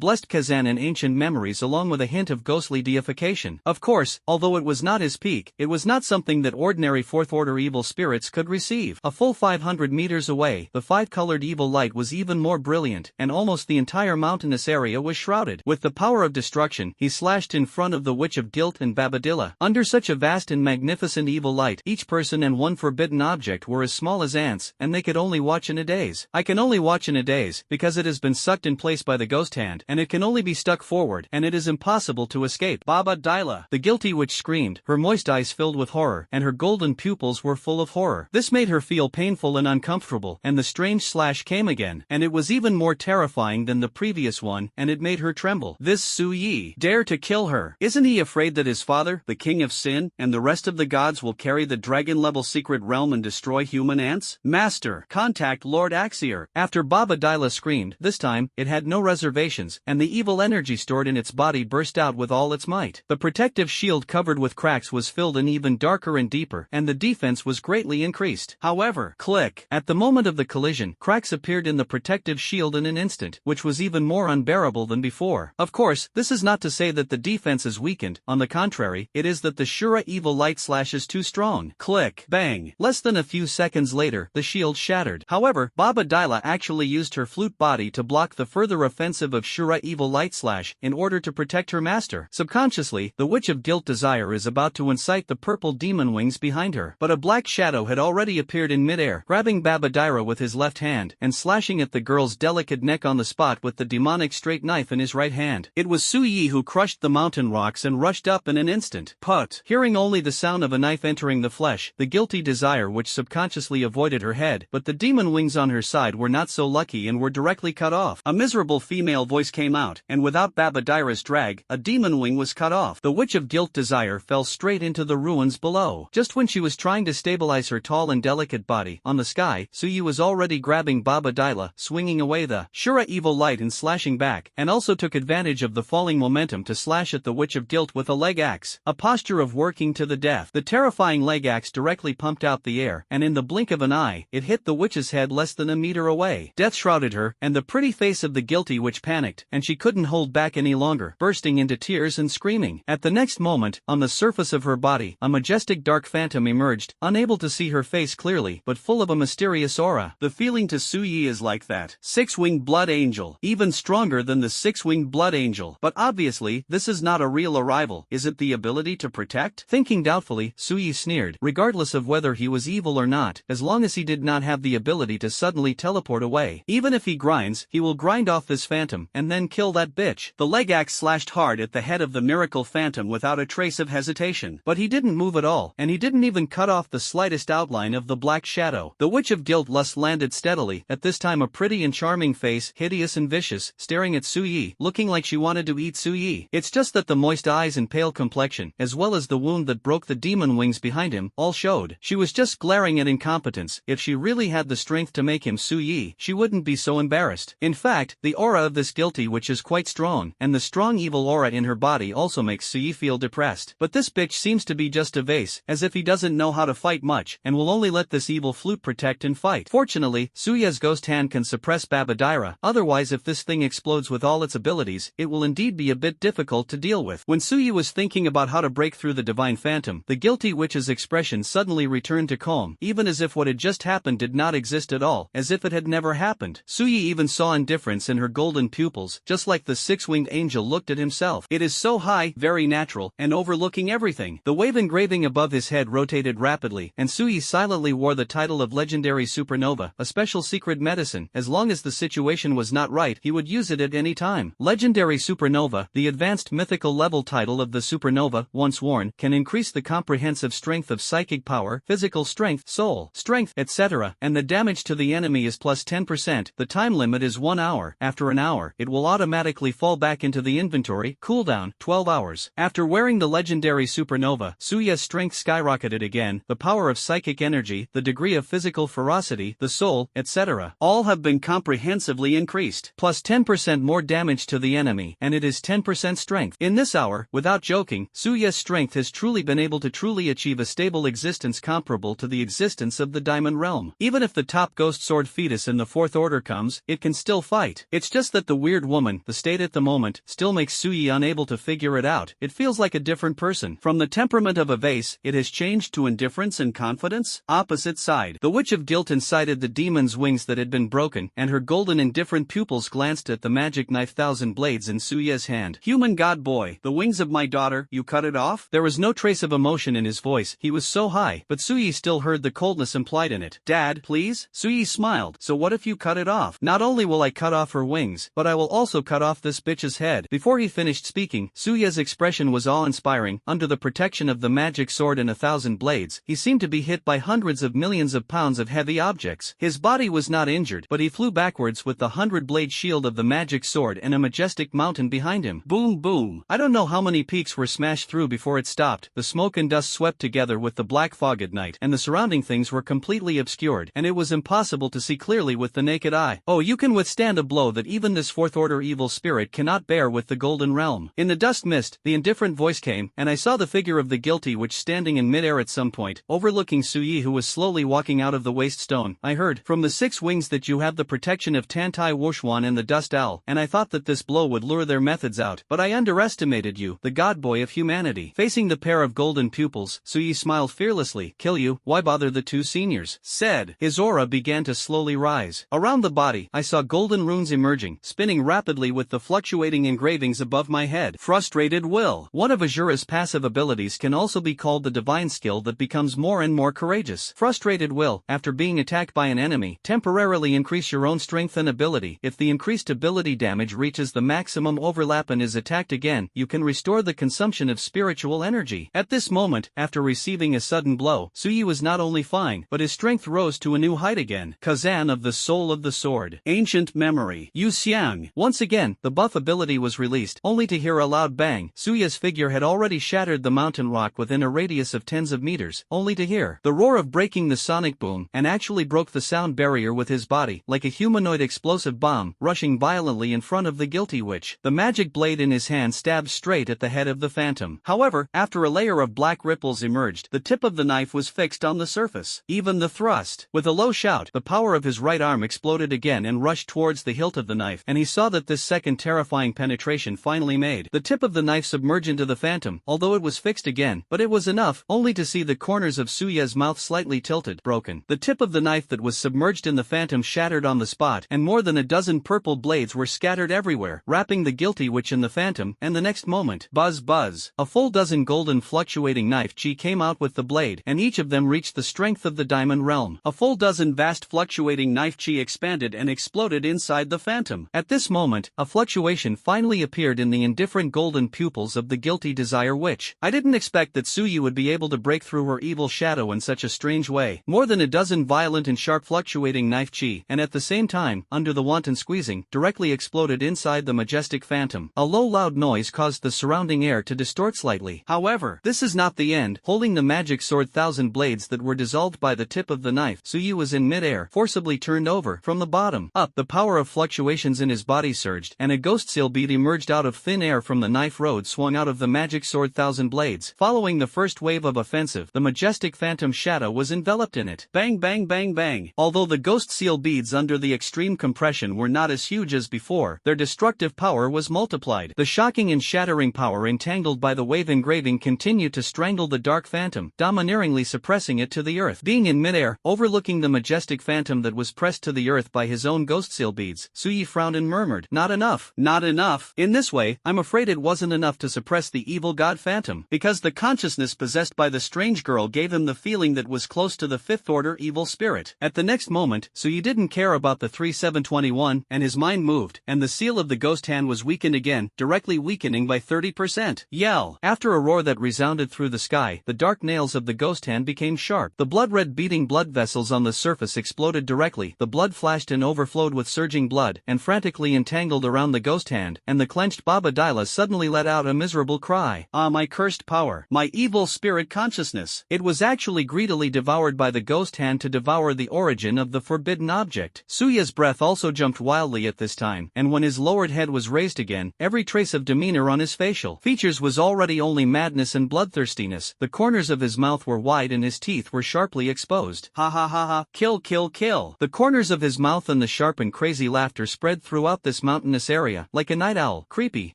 blessed Kazan and ancient memories along with a hint of ghostly deification. Of course, although it was not his peak, it was not something that ordinary fourth-order evil spirits could receive. A full 500 meters away, the five-colored evil light was even more brilliant, and almost the entire mountainous area was shrouded. With the power of destruction, he slashed in front of the Witch of Dilt and Babadilla. Under such a vast and magnificent evil light, each person and one forbidden object were as small as ants, and they could only watch in a daze. I can only watch in a daze, because it has been sucked in place by the ghost hand, and it can only be stuck forward, and it is impossible to escape. Babadilla! The guilty witch screamed, her moist eyes filled with horror, and her golden pupils were full of horror. This made her feel painful and uncomfortable, and the strange slash came again, and it was even more terrifying than the previous one, and it made her tremble. angel. This Su Yi dare to kill her. Isn't he afraid that his father, the king of sin, and the rest of the gods will carry the dragon-level secret realm and destroy human ants? Master, contact Lord Axier. After Baba Dyla screamed, this time, it had no reservations, and the evil energy stored in its body burst out with all its might. The protective shield covered with cracks was filled in even darker and deeper, and the defense was greatly increased. However, click. At the moment of the collision, cracks appeared in the protective shield in an instant, which was even more unbearable than before. Of course, this is not to say that the defense is weakened, on the contrary, it is that the Shura evil light slash is too strong. Click. Bang. Less than a few seconds later, the shield shattered. However, Baba Dyla actually used her flute body to block the further offensive of Shura evil light slash, in order to protect her master. Subconsciously, the Witch of Guilt Desire is about to incite the purple demon wings behind her, but a black shadow had already appeared in midair, grabbing Baba Dyla with his left hand, and slashing at the girl's delicate neck on the spot with the demonic straight knife in his right hand. It was Su Yi who crushed the mountain rocks and rushed up in an instant. Put. Hearing only the sound of a knife entering the flesh, the guilty desire which subconsciously avoided her head, but the demon wings on her side were not so lucky and were directly cut off. A miserable female voice came out, and without Baba Dyra's drag, a demon wing was cut off. The Witch of Guilt Desire fell straight into the ruins below. Just when she was trying to stabilize her tall and delicate body on the sky, Su Yi was already grabbing Baba Dyla, swinging away the Shura evil light and slashing back, and also took advantage of the falling momentum to slash at the Witch of Guilt with a leg axe, a posture of working to the death. The terrifying leg axe directly pumped out the air, and in the blink of an eye, it hit the witch's head less than a meter away. Death shrouded her, and the pretty face of the guilty witch panicked, and she couldn't hold back any longer, bursting into tears and screaming. At the next moment, on the surface of her body, a majestic dark phantom emerged, unable to see her face clearly, but full of a mysterious aura. The feeling to Su Yi is like that six-winged blood angel, even stronger than the six-winged blood angel. But obviously, this is not a real arrival. Is it the ability to protect? Thinking doubtfully, Su Yi sneered, regardless of whether he was evil or not, as long as he did not have the ability to suddenly teleport away. Even if he grinds, he will grind off this phantom, and then kill that bitch. The leg axe slashed hard at the head of the miracle phantom without a trace of hesitation. But he didn't move at all, and he didn't even cut off the slightest outline of the black shadow. The Witch of Guilt Lust landed steadily, at this time a pretty and charming face, hideous and vicious, staring at Su Yi, looking like she wanted to eat Su Yi. It's just that the moist eyes and pale complexion, as well as the wound that broke the demon wings behind him, all showed. She was just glaring at incompetence. If she really had the strength to make him Su Yi, she wouldn't be so embarrassed. In fact, the aura of this guilty witch is quite strong, and the strong evil aura in her body also makes Su Yi feel depressed. But this bitch seems to be just a vase, as if he doesn't know how to fight much, and will only let this evil flute protect and fight. Fortunately, Su Yi's ghost hand can suppress Baba Dyra, otherwise if this thing explodes with all its abilities, it will indeed be a bit difficult to deal with. When Su Yi was thinking about how to break through the divine phantom, the guilty witch's expression suddenly returned to calm, even as if what had just happened did not exist at all, as if it had never happened. Su Yi even saw indifference in her golden pupils, just like the six-winged angel looked at himself. It is so high, very natural, and overlooking everything. The wave engraving above his head rotated rapidly, and Su Yi silently wore the title of Legendary Supernova, a special secret medicine. As long as the situation was not right, he would use it at any time. Legendary Supernova, the advanced mythical level title of the supernova, once worn, can increase the comprehensive strength of psychic power, physical strength, soul strength, etc., and the damage to the enemy is plus 10%. The time limit is 1 hour. After an hour, it will automatically fall back into the inventory. Cooldown, 12 hours. After wearing the Legendary Supernova, Su Yi's strength skyrocketed again, the power of psychic energy, the degree of physical ferocity, the soul, etc. all have been comprehensively increased. Plus 10% more damage to the enemy, and it is 10% strength. In this hour, without joking, Su Yi's strength has truly been able to truly achieve a stable existence comparable to the existence of the Diamond Realm. Even if the top ghost sword fetus in the Fourth Order comes, it can still fight. It's just that the weird woman, the state at the moment, still makes Su Yi unable to figure it out. It feels like a different person. From the temperament of a vase, it has changed to indifference and confidence. Opposite side. The Witch of Guilt incited the demon's wings that had been broken, and her golden indifferent pupils glanced at the magic knife thousand blades in Su Yi's hand. Human god boy, the wings of my daughter, you cut it off? There was no trace of emotion in his voice, he was so high, but Su Yi still heard the coldness implied in it. Dad, please? Su Yi smiled. So what if you cut it off? Not only will I cut off her wings, but I will also cut off this bitch's head. Before he finished speaking, Su Yi's expression was awe-inspiring. Under the protection of the magic sword and 1,000 blades, he seemed to be hit by hundreds of millions of pounds of heavy objects. His body was not injured, but he flew backwards with the 100-blade shield of the magic sword and a majestic majestic mountain behind him. Boom boom. I don't know how many peaks were smashed through before it stopped. The smoke and dust swept together with the black fog at night, and the surrounding things were completely obscured, and it was impossible to see clearly with the naked eye. Oh, you can withstand a blow that even this fourth-order evil spirit cannot bear with the Golden Realm. In the dust mist, the indifferent voice came, and I saw the figure of the guilty witch standing in mid-air at some point, overlooking Suyi, who was slowly walking out of the waste stone. I heard from the 6 wings that you have the protection of Tantai Woshwan and the Dust Owl, and I thought that this blow would lure their methods out, but I underestimated you, the god boy of humanity. Facing the pair of golden pupils, Suyi smiled fearlessly. Kill you? Why bother the 2 seniors? Said. His aura began to slowly rise. Around the body, I saw golden runes emerging, spinning rapidly with the fluctuating engravings above my head. Frustrated will. One of Ashura's passive abilities can also be called the divine skill that becomes more and more courageous. Frustrated will, after being attacked by an enemy, temporarily increase your own strength and ability. If the increased ability damage reaches the maximum overlap and is attacked again, you can restore the consumption of spiritual energy. At this moment, after receiving a sudden blow, Suyi was not only fine, but his strength rose to a new height again. Kazan of the Soul of the Sword. Ancient Memory. Yu Xiang. Once again, the buff ability was released, only to hear a loud bang. Suya's figure had already shattered the mountain rock within a radius of tens of meters, only to hear the roar of breaking the sonic boom, and actually broke the sound barrier with his body, like a humanoid explosive bomb, rushing violently in front of the guilty witch. The magic blade in his hand stabbed straight at the head of the phantom. However, after a layer of black ripples emerged, the tip of the knife was fixed on the surface. Even the thrust. With a low shout, the power of his right arm exploded again and rushed towards the hilt of the knife, and he saw that this second terrifying penetration finally made the tip of the knife submerge into the phantom, although it was fixed again, but it was enough, only to see the corners of Suya's mouth slightly tilted, broken. The tip of the knife that was submerged in the phantom shattered on the spot, and more than a dozen purple blades were scattered everywhere, wrapping the guilty witch in the phantom, and the next moment, buzz buzz, a full dozen golden fluctuating knife chi came out with the blade, and each of them reached the strength of the diamond realm. A full dozen vast fluctuating knife chi expanded and exploded inside the phantom. At this moment, a fluctuation finally appeared in the indifferent golden pupils of the guilty desire witch. I didn't expect that Suyi would be able to break through her evil shadow in such a strange way. More than a dozen violent and sharp fluctuating knife chi, and at the same time, under the wanton squeezing, directly exploded inside the majestic phantom. A low loud noise caused the surrounding air to distort slightly. However, this is not the end. Holding the magic sword thousand blades that were dissolved by the tip of the knife, Suyi was in mid-air, forcibly turned over, from the bottom up. The power of fluctuations in his body surged, and a ghost seal bead emerged out of thin air from the knife road swung out of the magic sword thousand blades. Following the first wave of offensive, the majestic phantom shadow was enveloped in it. Bang bang bang bang. Although the ghost seal beads under the extreme compression were not as huge as before, their destructive power was multiplied. The shocking and shattering power entangled by the wave engraving continued to strangle the dark phantom, domineeringly suppressing it to the earth. Being in midair, overlooking the majestic phantom that was pressed to the earth by his own ghost seal beads, Suyi frowned and murmured, "Not enough. Not enough." In this way, I'm afraid it wasn't enough to suppress the evil god phantom, because the consciousness possessed by the strange girl gave him the feeling that was close to the fifth order evil spirit. At the next moment, Suyi didn't care about the 3721, and his mind moved, and the seal of the ghost hand was weakened again, directly weakening by 30%. Yell! After a roar that resounded through the sky, the dark nails of the ghost hand became sharp. The blood-red beating blood vessels on the surface exploded directly, the blood flashed and overflowed with surging blood, and frantically entangled around the ghost hand, and the clenched Baba Dila suddenly let out a miserable cry. Ah, my cursed power, my evil spirit consciousness! It was actually greedily devoured by the ghost hand to devour the origin of the forbidden object. Suya's breath also jumped wildly at this time, and when his lowered head was raised again, every trace of demeanor on his facial features was already only madness and bloodthirstiness. The corners of his mouth were wide and his teeth were sharply exposed. Ha ha ha ha, kill kill kill! The corners of his mouth and the sharp and crazy laughter spread throughout this mountainous area, like a night owl. Creepy.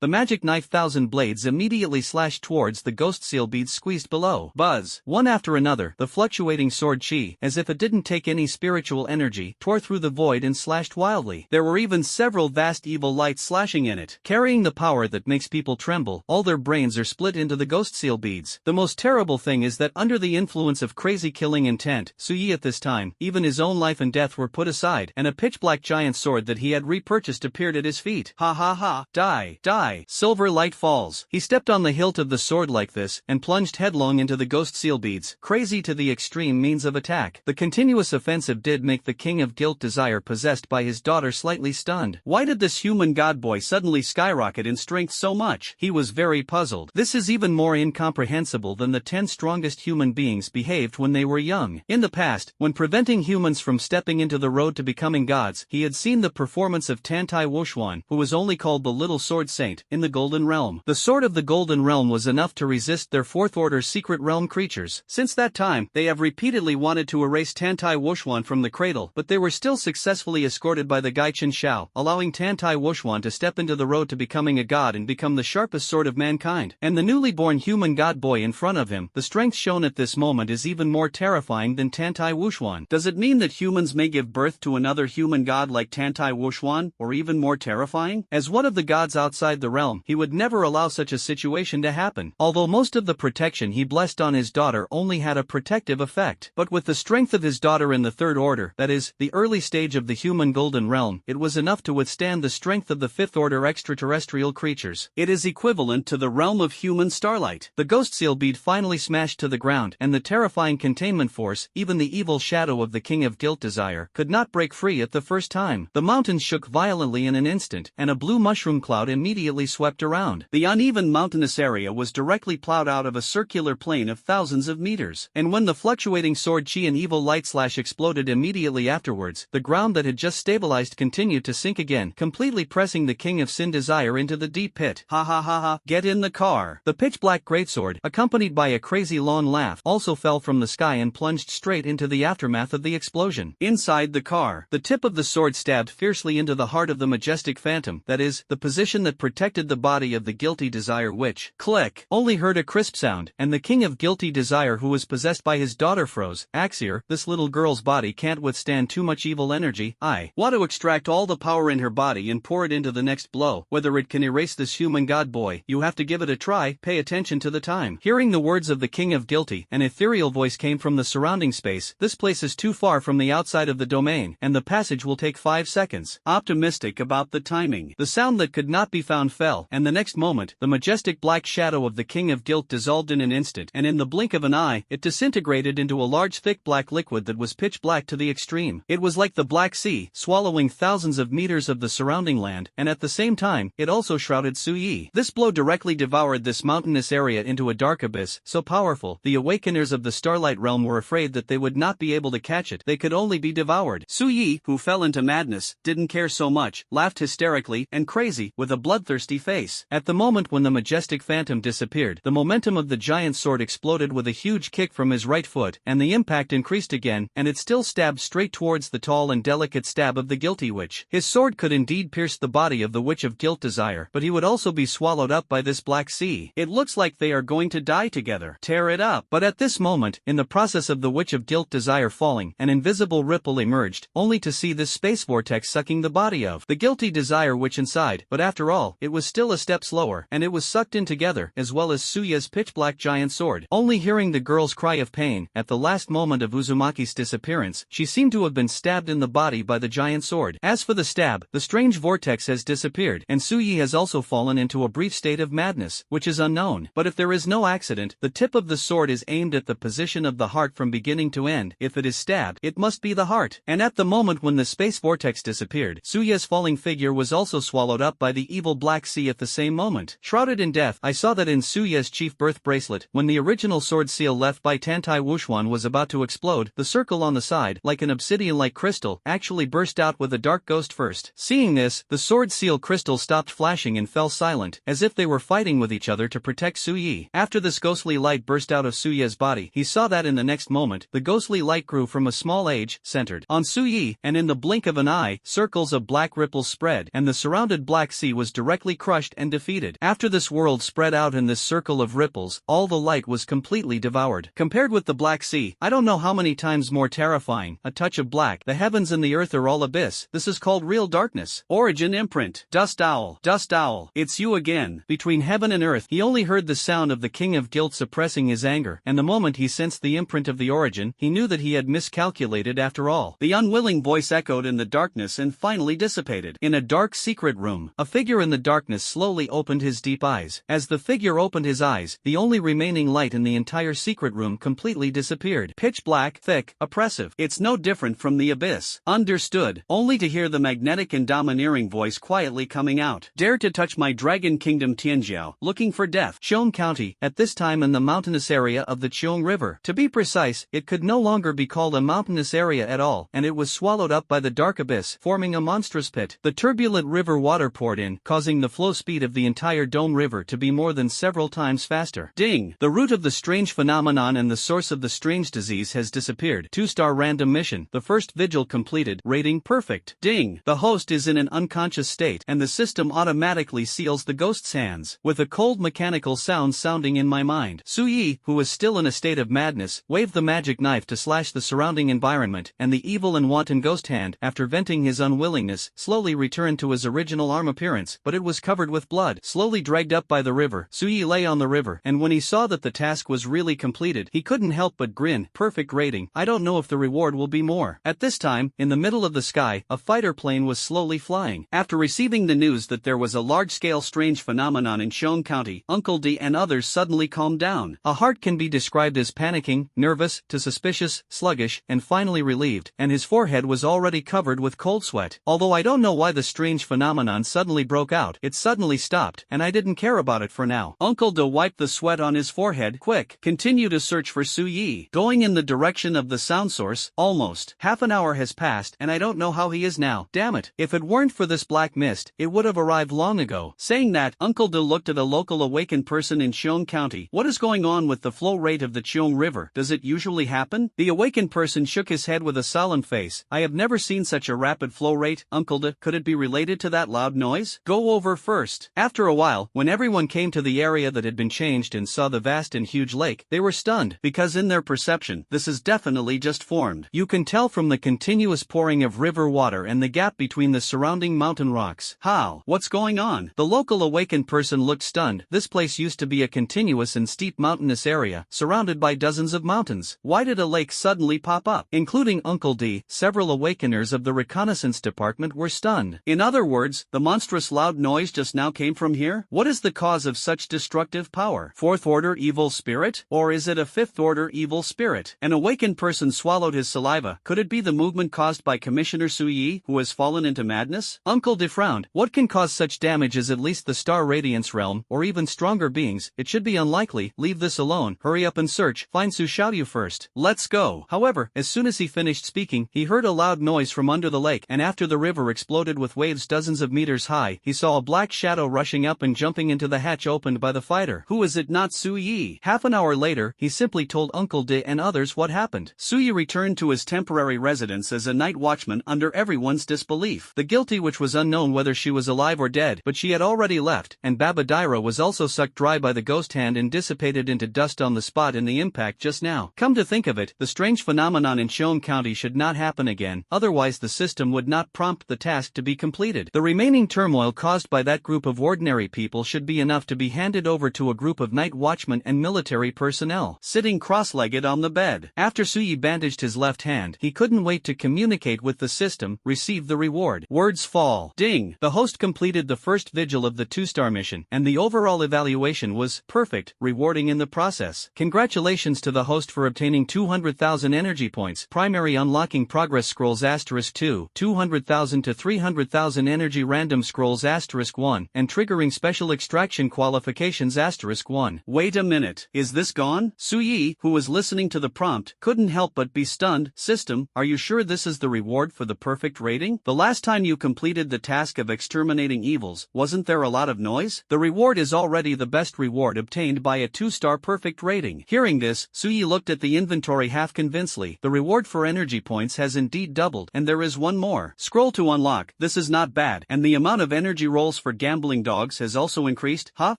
The magic knife thousand blades immediately slashed towards the ghost seal beads squeezed below. Buzz. One after another, the fluctuating sword chi, as if it didn't take any spiritual energy, tore through the void and slashed wildly. There were even several vast evil lights slashing in it, carrying the power that makes people tremble. All their brains are split into the ghost seal beads. The most terrible thing is that under the influence of crazy killing intent, Suyi at this time, even his own life and death were put aside, and a pitch-black giant sword that he had repurchased appeared at his feet. Ha ha ha, die, die. Silver light falls. He stepped on the hilt of the sword like this, and plunged headlong into the ghost seal beads, crazy to the extreme means of attack. The continuous offensive did make the king of guilt desire possessed by his daughter slightly stunned. Why did this human god boy boy suddenly skyrocket in strength so much? He was very puzzled. This is even more incomprehensible than the 10 strongest human beings behaved when they were young. In the past, when preventing humans from stepping into the road to becoming gods, he had seen the performance of Tantai Wushuan, who was only called the Little Sword Saint, in the Golden Realm. The sword of the Golden Realm was enough to resist their Fourth-Order Secret Realm creatures. Since that time, they have repeatedly wanted to erase Tantai Wushuan from the cradle, but they were still successfully escorted by the Gaichin Shao, allowing Tantai Wushuan to step into the road to becoming a god and become the sharpest sword of mankind. And the newly born human god boy in front of him, the strength shown at this moment is even more terrifying than Tantai Wushuan. Does it mean that humans may give birth to another human god like Tantai Wushuan, or even more terrifying? As one of the gods outside the realm, he would never allow such a situation to happen, although most of the protection he blessed on his daughter only had a protective effect. But with the strength of his daughter in the Third Order, that is, the early stage of the human Golden Realm, it was enough to withstand the strength of the Fifth Order extraterrestrial creatures. It is equivalent to the realm of human starlight. The ghost seal bead finally smashed to the ground, and the terrifying containment force, even the evil shadow of the King of Guilt Desire, could not break free at the first time. The mountains shook violently in an instant, and a blue mushroom cloud immediately swept around. The uneven mountainous area was directly plowed out of a circular plane of thousands of meters, and when the fluctuating sword chi and evil light slash exploded immediately afterwards, the ground that had just stabilized continued to sink again, completely pressing the King of Sin Desire into the deep pit. Ha ha ha ha, get in the car. The pitch-black greatsword, accompanied by a crazy long laugh, also fell from the sky and plunged straight into the aftermath of the explosion. Inside the car, the tip of the sword stabbed fiercely into the heart of the majestic phantom, that is, the position that protected the body of the guilty desire, which, click, only heard a crisp sound, and the King of Guilty Desire, who was possessed by his daughter, froze. Axier, this little girl's body can't withstand too much evil energy. I want to extract all the power in her body and pour it into the next blow. Whether it can erase this human god boy, you have to give it a try. Pay attention to the time. Hearing the words of the King of Guilty, an ethereal voice came from the surrounding space. This place is too far from the outside of the domain, and the passage will take 5 seconds. Optimistic about the timing. The sound that could not be found fell, and the next moment, the majestic black shadow of the King of Guilt dissolved in an instant, and in the blink of an eye, it disintegrated into a large thick black liquid that was pitch black to the extreme. It was like the Black Sea, swallowing thousands of meters of the surrounding land, and at the same time, it also shrouded Suyi. This blow directly devoured this mountainous area into a dark abyss, so powerful, the awakeners of the Starlight Realm were afraid that they would not be able to catch it, they could only be devoured. Suyi, who fell into madness, didn't care so much, laughed hysterically and crazy, with a bloodthirsty face. At the moment when the majestic phantom disappeared, the momentum of the giant sword exploded with a huge kick from his right foot, and the impact increased again, and it still stabbed straight towards the tall and delicate stab of the guilty witch. His sword could indeed pierce the body of the Witch of Guilt Desire, but he would also be swallowed up by this Black Sea. It looks like they are going to die together. Tear it up. But at this moment, in the process of the Witch of Guilt Desire falling, an invisible ripple emerged, only to see this space vortex sucking the body of the guilty desire witch inside. But after all, it was still a step slower, and it was sucked in together, as well as Suya's pitch-black giant sword. Only hearing the girl's cry of pain, at the last moment of Uzumaki's disappearance, she seemed to have been stabbed in the body by the giant sword. As for the stab, the strange vortex has disappeared, and Suyi has also fallen into a brief state of madness, which is unknown. But if there is no accident, the tip of the sword is aimed at the position of the heart from beginning to end. If it is stabbed, it must be the heart. And at the moment when the space vortex disappeared, Suya's falling figure was also swallowed up by the evil Black Sea at the same moment. Shrouded in death, I saw that in Suya's chief birth bracelet, when the original sword seal left by Tantai Wushuan was about to explode, the circle on the side, like an obsidian-like crystal, actually burst out with a dark ghost first. Seeing this, the sword seal crystal stopped flashing and fell silent, as if they were fighting with each other to protect Suyi. After this ghostly light burst out of Suya's body, he saw that in the next moment, the ghostly light grew from a small age, centered on Suyi, and in the blink of an eye, circles of black ripples spread, and the surrounded Black Sea was directly crushed and defeated. After this world spread out in this circle of ripples, all the light was completely devoured. Compared with the Black Sea, I don't know how many times more terrifying. A touch of black, the heavens and the earth are all abyss. This is called real darkness. Origin imprint. Dust owl. Dust owl. It's you again. Between heaven and earth, he only heard the sound of the King of Guilt suppressing his anger, and the moment he sensed the imprint of the origin, he knew that he had miscalculated after all. The unwilling voice echoed in the darkness and finally dissipated. In a dark secret room, a figure in the darkness slowly opened his deep eyes. As the figure opened his eyes, the only remaining light in the entire secret room completely disappeared. Pitch black, thick, oppressive. It's no different from the abyss. Understood. Only to hear the magnetic and domineering voice quietly quietly coming out. Dare to touch my Dragon Kingdom Tianjiao, looking for death. Qiong County, at this time in the mountainous area of the Qiong River. To be precise, it could no longer be called a mountainous area at all, and it was swallowed up by the dark abyss, forming a monstrous pit. The turbulent river water poured in, causing the flow speed of the entire Dome River to be more than several times faster. Ding! The root of the strange phenomenon and the source of the strange disease has disappeared. 2-star random mission. The first vigil completed. Rating perfect. Ding! The host is in an unconscious state, and the system automatically seals the ghost's hands. With a cold mechanical sound sounding in my mind. Su Yi, who was still in a state of madness, waved the magic knife to slash the surrounding environment, and the evil and wanton ghost hand, after venting his unwillingness, slowly returned to his original arm appearance, but it was covered with blood. Slowly dragged up by the river, Su Yi lay on the river, and when he saw that the task was really completed, he couldn't help but grin. Perfect rating. I don't know if the reward will be more. At this time, in the middle of the sky, a fighter plane was slowly flying. After receiving the news that there was a large-scale strange phenomenon in Qiong County, Uncle D and others suddenly calmed down. A heart can be described as panicking, nervous, to suspicious, sluggish, and finally relieved, and his forehead was already covered with cold sweat. Although I don't know why the strange phenomenon suddenly broke out, it suddenly stopped, and I didn't care about it for now. Uncle D wiped the sweat on his forehead. Quick, continue to search for Su Yi. Going in the direction of the sound source. Almost. Half an hour has passed, and I don't know how he is now. Damn it. If it weren't for this black mist, it would have arrived long ago. Saying that, Uncle D looked at a local awakened person in Qiong County. What is going on with the flow rate of the Qiong River? Does it usually happen? The awakened person shook his head with a solemn face. I have never seen such a rapid flow rate. Uncle D, could it be related to that loud noise? Go over first. After a while, when everyone came to the area that had been changed and saw the vast and huge lake, they were stunned, because in their perception, this is definitely just formed. You can tell from the continuous pouring of river water and the gap between the surrounding mountain rocks. How? What's going on? The local awakened person looked stunned. This place used to be a continuous and steep mountainous area, surrounded by dozens of mountains. Why did a lake suddenly pop up? Including Uncle D, several awakeners of the reconnaissance department were stunned. In other words, the monstrous loud noise just now came from here? What is the cause of such destructive power? Fourth order evil spirit? Or is it a fifth order evil spirit? An awakened person swallowed his saliva. Could it be the movement caused by Commissioner Su Yi, who has fallen into madness? Uncle D frowned. What can cause such damage is at least the star radiance realm, or even stronger beings. It should be unlikely. Leave this alone. Hurry up and search. Find Su Xiaoyu first. Let's go. However, as soon as he finished speaking, he heard a loud noise from under the lake, and after the river exploded with waves dozens of meters high, he saw a black shadow rushing up and jumping into the hatch opened by the fighter. Who is it? Not Su Yi. Half an hour later, he simply told Uncle D and others what happened. Su Yi returned to his temporary residence as a night watchman under everyone's disbelief. The guilty which was unknown whether she was alive or dead, but she had already left, and Baba Daira was also sucked dry by the ghost hand and dissipated into dust on the spot in the impact just now. Come to think of it, the strange phenomenon in Qiong County should not happen again, otherwise the system would not prompt the task to be completed. The remaining turmoil caused by that group of ordinary people should be enough to be handed over to a group of night watchmen and military personnel. Sitting cross-legged on the bed. After Su Yi bandaged his left hand, he couldn't wait to communicate with the system, receive the reward. Words fall. Ding! The host completed the first vigil of the 2-star mission, and the overall evaluation was perfect, rewarding in the process. Congratulations to the host for obtaining 200,000 energy points. Primary unlocking progress scrolls *2, 200,000 to 300,000 energy random scrolls *1, and triggering special extraction qualifications *1. Wait a minute. Is this gone? Su Yi, who was listening to the prompt, couldn't help but be stunned. System, are you sure this is the reward for the perfect rating? The last time you completed the task of exterminating evils, wasn't there a lot of noise? The reward is already the best reward obtained by a 2-star perfect rating. Hearing this, Su Yi looked at the inventory half convincedly. The reward for energy points has indeed doubled, and there is one more. Scroll to unlock. This is not bad, and the amount of energy rolls for gambling dogs has also increased. Huh?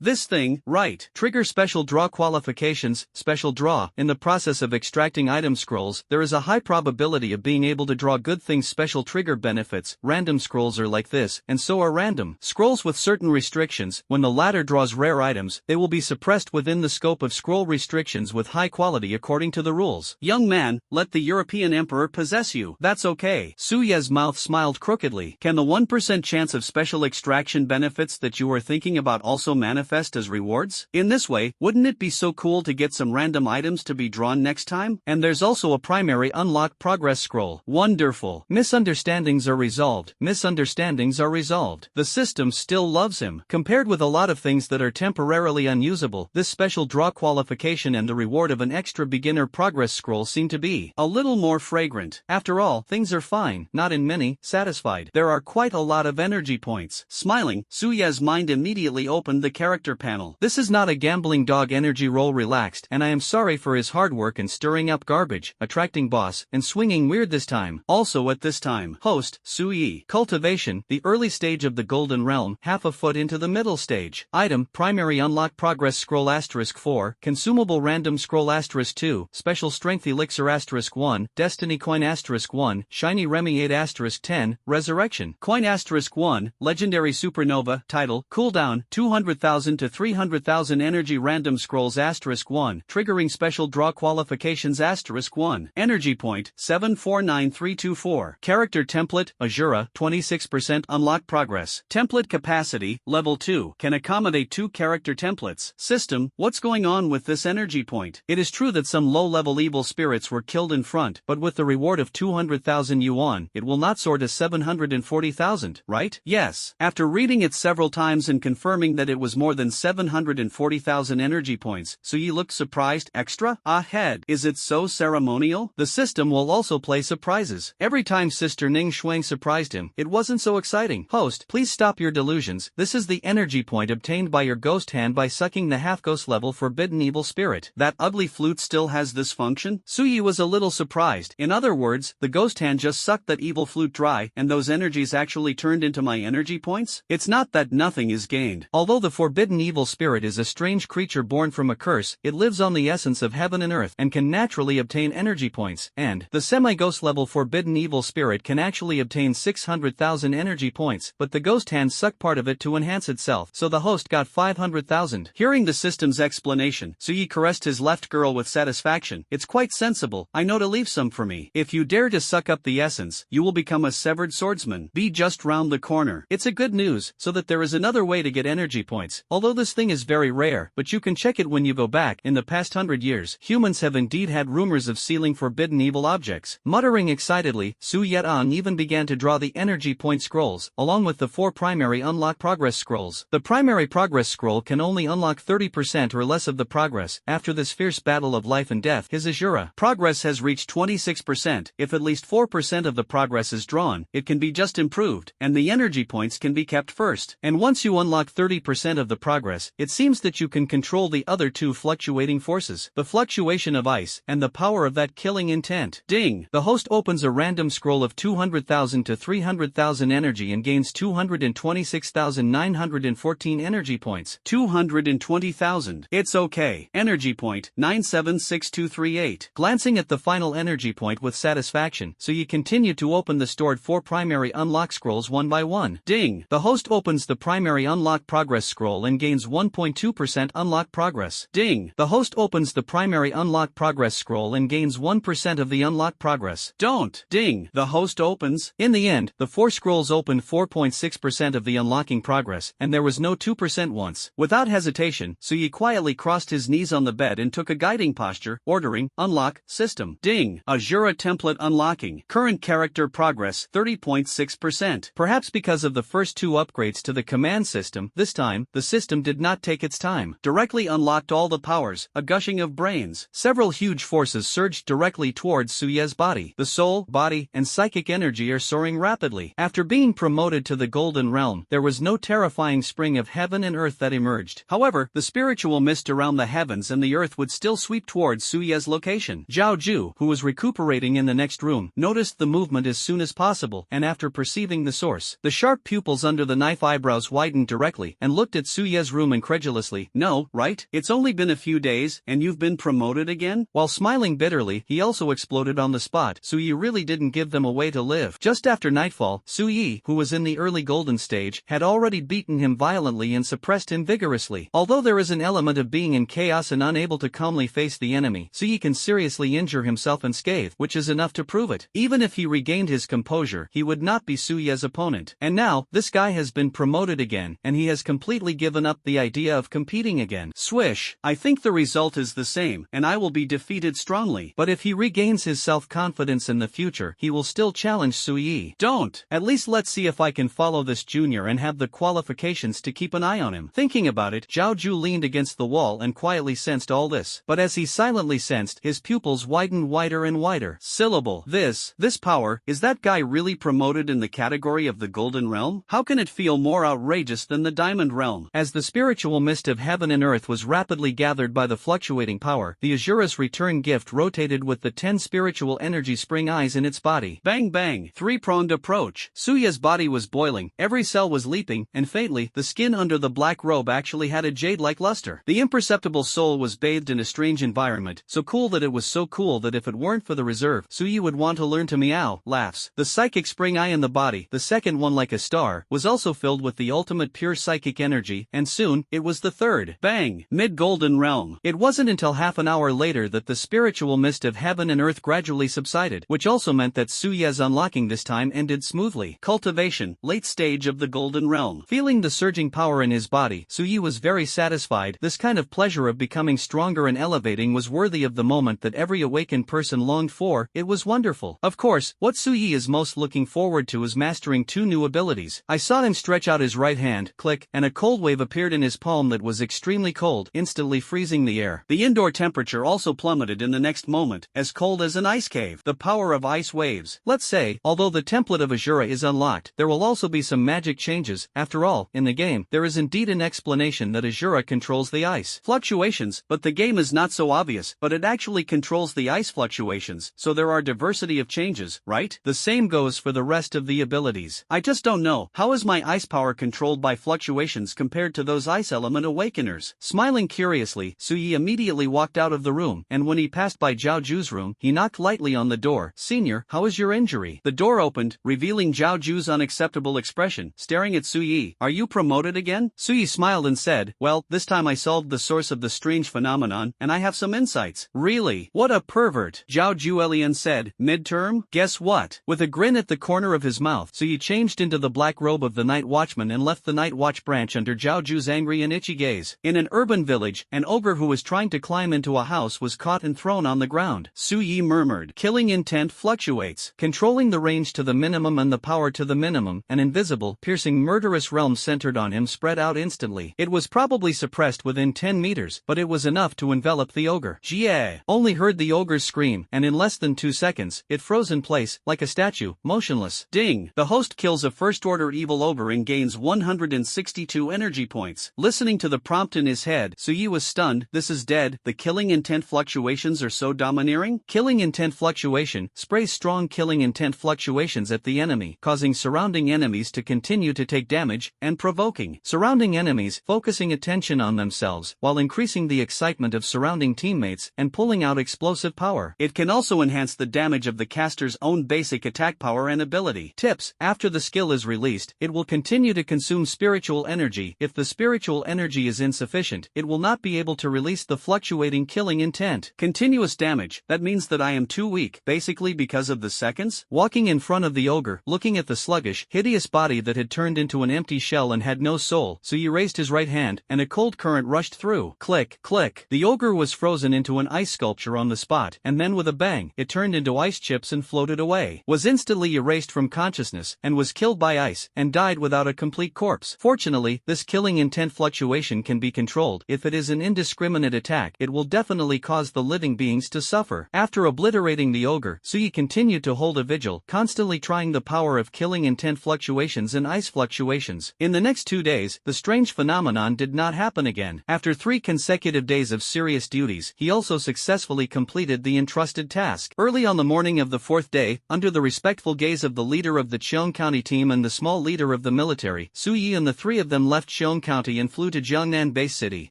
This thing, right. Trigger special draw qualifications, special draw. In the process of extracting item scrolls, there is a high probability of being able to draw good things. Special trigger benefits. Random scrolls are like this, and so are random scrolls with certain restrictions. When the latter draws rare items, they will be suppressed within the scope of scroll restrictions with high quality according to the rules. Young man, let the European Emperor possess you. That's okay. Su Ye's mouth smiled crookedly. Can the 1% chance of special extraction benefits that you are thinking about also manifest as rewards? In this way, wouldn't it be so cool to get some random items to be drawn next time? And there's also a primary unlock progress scroll. Wonderful. Misunderstandings are resolved. Misunderstandings are are resolved. The system still loves him. Compared with a lot of things that are temporarily unusable, this special draw qualification and the reward of an extra beginner progress scroll seem to be a little more fragrant. After all, things are fine, not in many, satisfied. There are quite a lot of energy points. Smiling, Suya's mind immediately opened the character panel. This is not a gambling dog energy roll relaxed, and I am sorry for his hard work in stirring up garbage, attracting boss, and swinging weird this time. Also at this time, host, Suyi. Cultivation, the early stage of the Golden Realm, half a foot into the middle stage. Item, primary unlock progress scroll *4, consumable random scroll *2, special strength elixir *1, destiny coin *1, shiny remi 8 *10, resurrection. Coin *1, legendary supernova, title, cooldown, 200,000 to 300,000 energy random scrolls *1, triggering special draw qualifications *1, energy point, 749324. Character template, Ashura, 26% unlock progress. Template capacity, level 2, can accommodate 2 character templates. System, what's going on with this energy point? It is true that some low-level evil spirits were killed in front, but with the reward of 200,000 yuan, it will not soar to 740,000, right? Yes. After reading it several times and confirming that it was more than 740,000 energy points, Suyi looked surprised. Extra? Ahead. Is it so ceremonial? The system will also play surprises. Every time Sister Ning Shuang surprised him, it wasn't so exciting. Host, please stop your delusions. This is the energy point obtained by your ghost hand by sucking the half-ghost level forbidden evil spirit. That ugly flute still has this function? Suyi was a little surprised. In other words, the ghost hand just sucked that evil flute dry, and those energies actually turned into my energy points? It's not that nothing is gained. Although the forbidden evil spirit is a strange creature born from a curse, it lives on the essence of heaven and earth and can naturally obtain energy points, and the semi-ghost level forbidden evil spirit can actually obtain 600,000 energy points, but the ghost hand sucked part of it to enhance itself, so the host got 500,000. Hearing the system's explanation, Suyi caressed his left girl with satisfaction. It's quite sensible. I know to leave some for me. If you dare to suck up the essence, you will become a severed swordsman. Be just round the corner. It's a good news, so that there is another way to get energy points. Although this thing is very rare, but you can check it when you go back. In the past 100 years, humans have indeed had rumors of sealing forbidden evil objects. Muttering excitedly, Su Yet-an even began to draw the energy point scrolls, along with the 4 primary unlock progress scrolls. The primary progress scroll can only unlock 30% or less of the progress. After this fierce battle of life and death, his Ashura progress has reached 26%. If at least 4% of the progress is drawn, it can be just improved, and the energy points can be kept first. And once you unlock 30% of the progress, it seems that you can control the other 2 fluctuating forces, the fluctuation of ice and the power of that killing intent. Ding! The host opens a random scroll of 200,000 to 300,000 energy and gains 226,914 energy points. 220,000. It's okay. Energy point, 976238. Glancing at the final energy point with satisfaction, so you continue to open the stored 4 primary unlock scrolls one by one. Ding! The host opens the primary unlock progress scroll and gains 1.2% unlock progress. Ding! The host opens the primary unlock progress scroll and gains 1% of the unlock progress. Don't! Ding! The host opens. In the end, the 4 scrolls opened 4.6% of the unlocking progress, and there was no 2% once. Without hesitation, Suyi quietly crossed his knees on the bed and took a guiding posture, ordering, unlock, system. Ding! Ashura template unlocking. Current character progress, 30.6%. Perhaps because of the first 2 upgrades to the command system, this time, the system did not take its time. Directly unlocked all the powers, a gushing of brains. Several huge forces surged directly towards Suye's body. The soul, body, and psychic energy are soaring rapidly. After being promoted to the Golden Realm, there was no terrifying spring of heaven and earth that emerged. However, the spiritual mist around the heavens and the earth would still sweep towards Suye's location. Zhao Ju, who was recuperating in the next room, noticed the movement as soon as possible, and after perceiving the source, the sharp pupils under the knife eyebrows widened directly and looked at Suye's room incredulously. No, right? It's only been a few days, and you've been promoted again? While smiling bitterly, he also exploded on the spot. Suyi really didn't give them a way to live. Just after nightfall, Suyi, who was in the early golden stage, had already beaten him violently and suppressed him vigorously. Although there is an element of being in chaos and unable to calmly face the enemy, Suyi can seriously injure himself unscathed, which is enough to prove it. Even if he regained his composure, he would not be Suye's opponent. And now, this guy has been promoted again, and he has completely given up the idea of competing again. Swish! I think the result is the same, and I will be defeated strongly. But if he regains his self-confidence in the future, he will still challenge Suyi. Don't! At least let's see if if I can follow this junior and have the qualifications to keep an eye on him. Thinking about it, Zhao Ju leaned against the wall and quietly sensed all this. But as he silently sensed, his pupils widened wider and wider. Syllable. This power, is that guy really promoted in the category of the Golden Realm? How can it feel more outrageous than the Diamond Realm? As the spiritual mist of heaven and earth was rapidly gathered by the fluctuating power, the Ashura's return gift rotated with the 10 spiritual energy spring eyes in its body. Bang bang, three-pronged approach. Suya's body was boiling, every cell was leaping, and faintly, the skin under the black robe actually had a jade-like luster. The imperceptible soul was bathed in a strange environment, so cool that it was so cool that if it weren't for the reserve, Suyi would want to learn to meow. Laughs. The psychic spring eye in the body, the second one like a star, was also filled with the ultimate pure psychic energy, and soon, it was the third. Bang! Mid-Golden Realm. It wasn't until half an hour later that the spiritual mist of heaven and earth gradually subsided, which also meant that Suya's unlocking this time ended smoothly. Cultivation, late stage of the Golden Realm. Feeling the surging power in his body, Suyi was very satisfied. This kind of pleasure of becoming stronger and elevating was worthy of the moment that every awakened person longed for. It was wonderful. Of course, what Suyi is most looking forward to is mastering 2 new abilities. I saw him stretch out his right hand, click, and a cold wave appeared in his palm that was extremely cold, instantly freezing the air. The indoor temperature also plummeted in the next moment, as cold as an ice cave. The power of ice waves. Let's say, although the template of Ashura is unlocked, there will also be some magic changes. After all, in the game, there is indeed an explanation that Ashura controls the ice fluctuations, but the game is not so obvious, but it actually controls the ice fluctuations, so there are diversity of changes, right? The same goes for the rest of the abilities. I just don't know, how is my ice power controlled by fluctuations compared to those ice element awakeners? Smiling curiously, Suyi immediately walked out of the room, and when he passed by Zhao Ju's room, he knocked lightly on the door. Senior, how is your injury? The door opened, revealing Zhao Ju's unacceptable expression, staring at Suyi. Are you promoted again? Suyi smiled and said, well, this time I solved the source of the strange phenomenon, and I have some insights. Really? What a pervert. Zhao Juelian said, midterm? Guess what? With a grin at the corner of his mouth, Suyi changed into the black robe of the night watchman and left the night watch branch under Zhao Ju's angry and itchy gaze. In an urban village, an ogre who was trying to climb into a house was caught and thrown on the ground. Suyi murmured, killing intent fluctuates. Controlling the range to the minimum and the power to the minimum, an invisible, piercing murderous realm centered on him spread out instantly. It was probably suppressed within 10 meters, but it was enough to envelop the ogre. Jie! Only heard the ogre's scream, and in less than 2 seconds, it froze in place, like a statue, motionless. Ding! The host kills a first-order evil ogre and gains 162 energy points. Listening to the prompt in his head, Suyi was stunned. This is dead. The killing intent fluctuations are so domineering? Killing intent fluctuation, sprays strong killing intent fluctuations at the enemy, causing surrounding enemies to continue to take damage, and provoking surrounding enemies, focusing attention on themselves, while increasing the excitement of surrounding teammates, and pulling out explosive power. It can also enhance the damage of the caster's own basic attack power and ability. Tips: after the skill is released, it will continue to consume spiritual energy. If the spiritual energy is insufficient, it will not be able to release the fluctuating killing intent. Continuous damage, that means that I am too weak, basically because of the seconds? Walking in front of the ogre, looking at the sluggish, hideous body that had turned into an empty shell and had no soul, Suyi raised his right hand, and a cold current rushed through. Click, click. The ogre was frozen into an ice sculpture on the spot, and then with a bang, it turned into ice chips and floated away. Was instantly erased from consciousness, and was killed by ice, and died without a complete corpse. Fortunately, this killing intent fluctuation can be controlled. If it is an indiscriminate attack, it will definitely cause the living beings to suffer. After obliterating the ogre, Suyi continued to hold a vigil, constantly trying the power of killing intent fluctuations and ice fluctuations. In the next 2 days, the strange phenomenon did not happen again. After 3 consecutive days of serious duties, he also successfully completed the entrusted task. Early on the morning of the 4th day, under the respectful gaze of the leader of the Cheong County team and the small leader of the military, Suyi and the 3 of them left Cheong County and flew to Jiangnan Base City.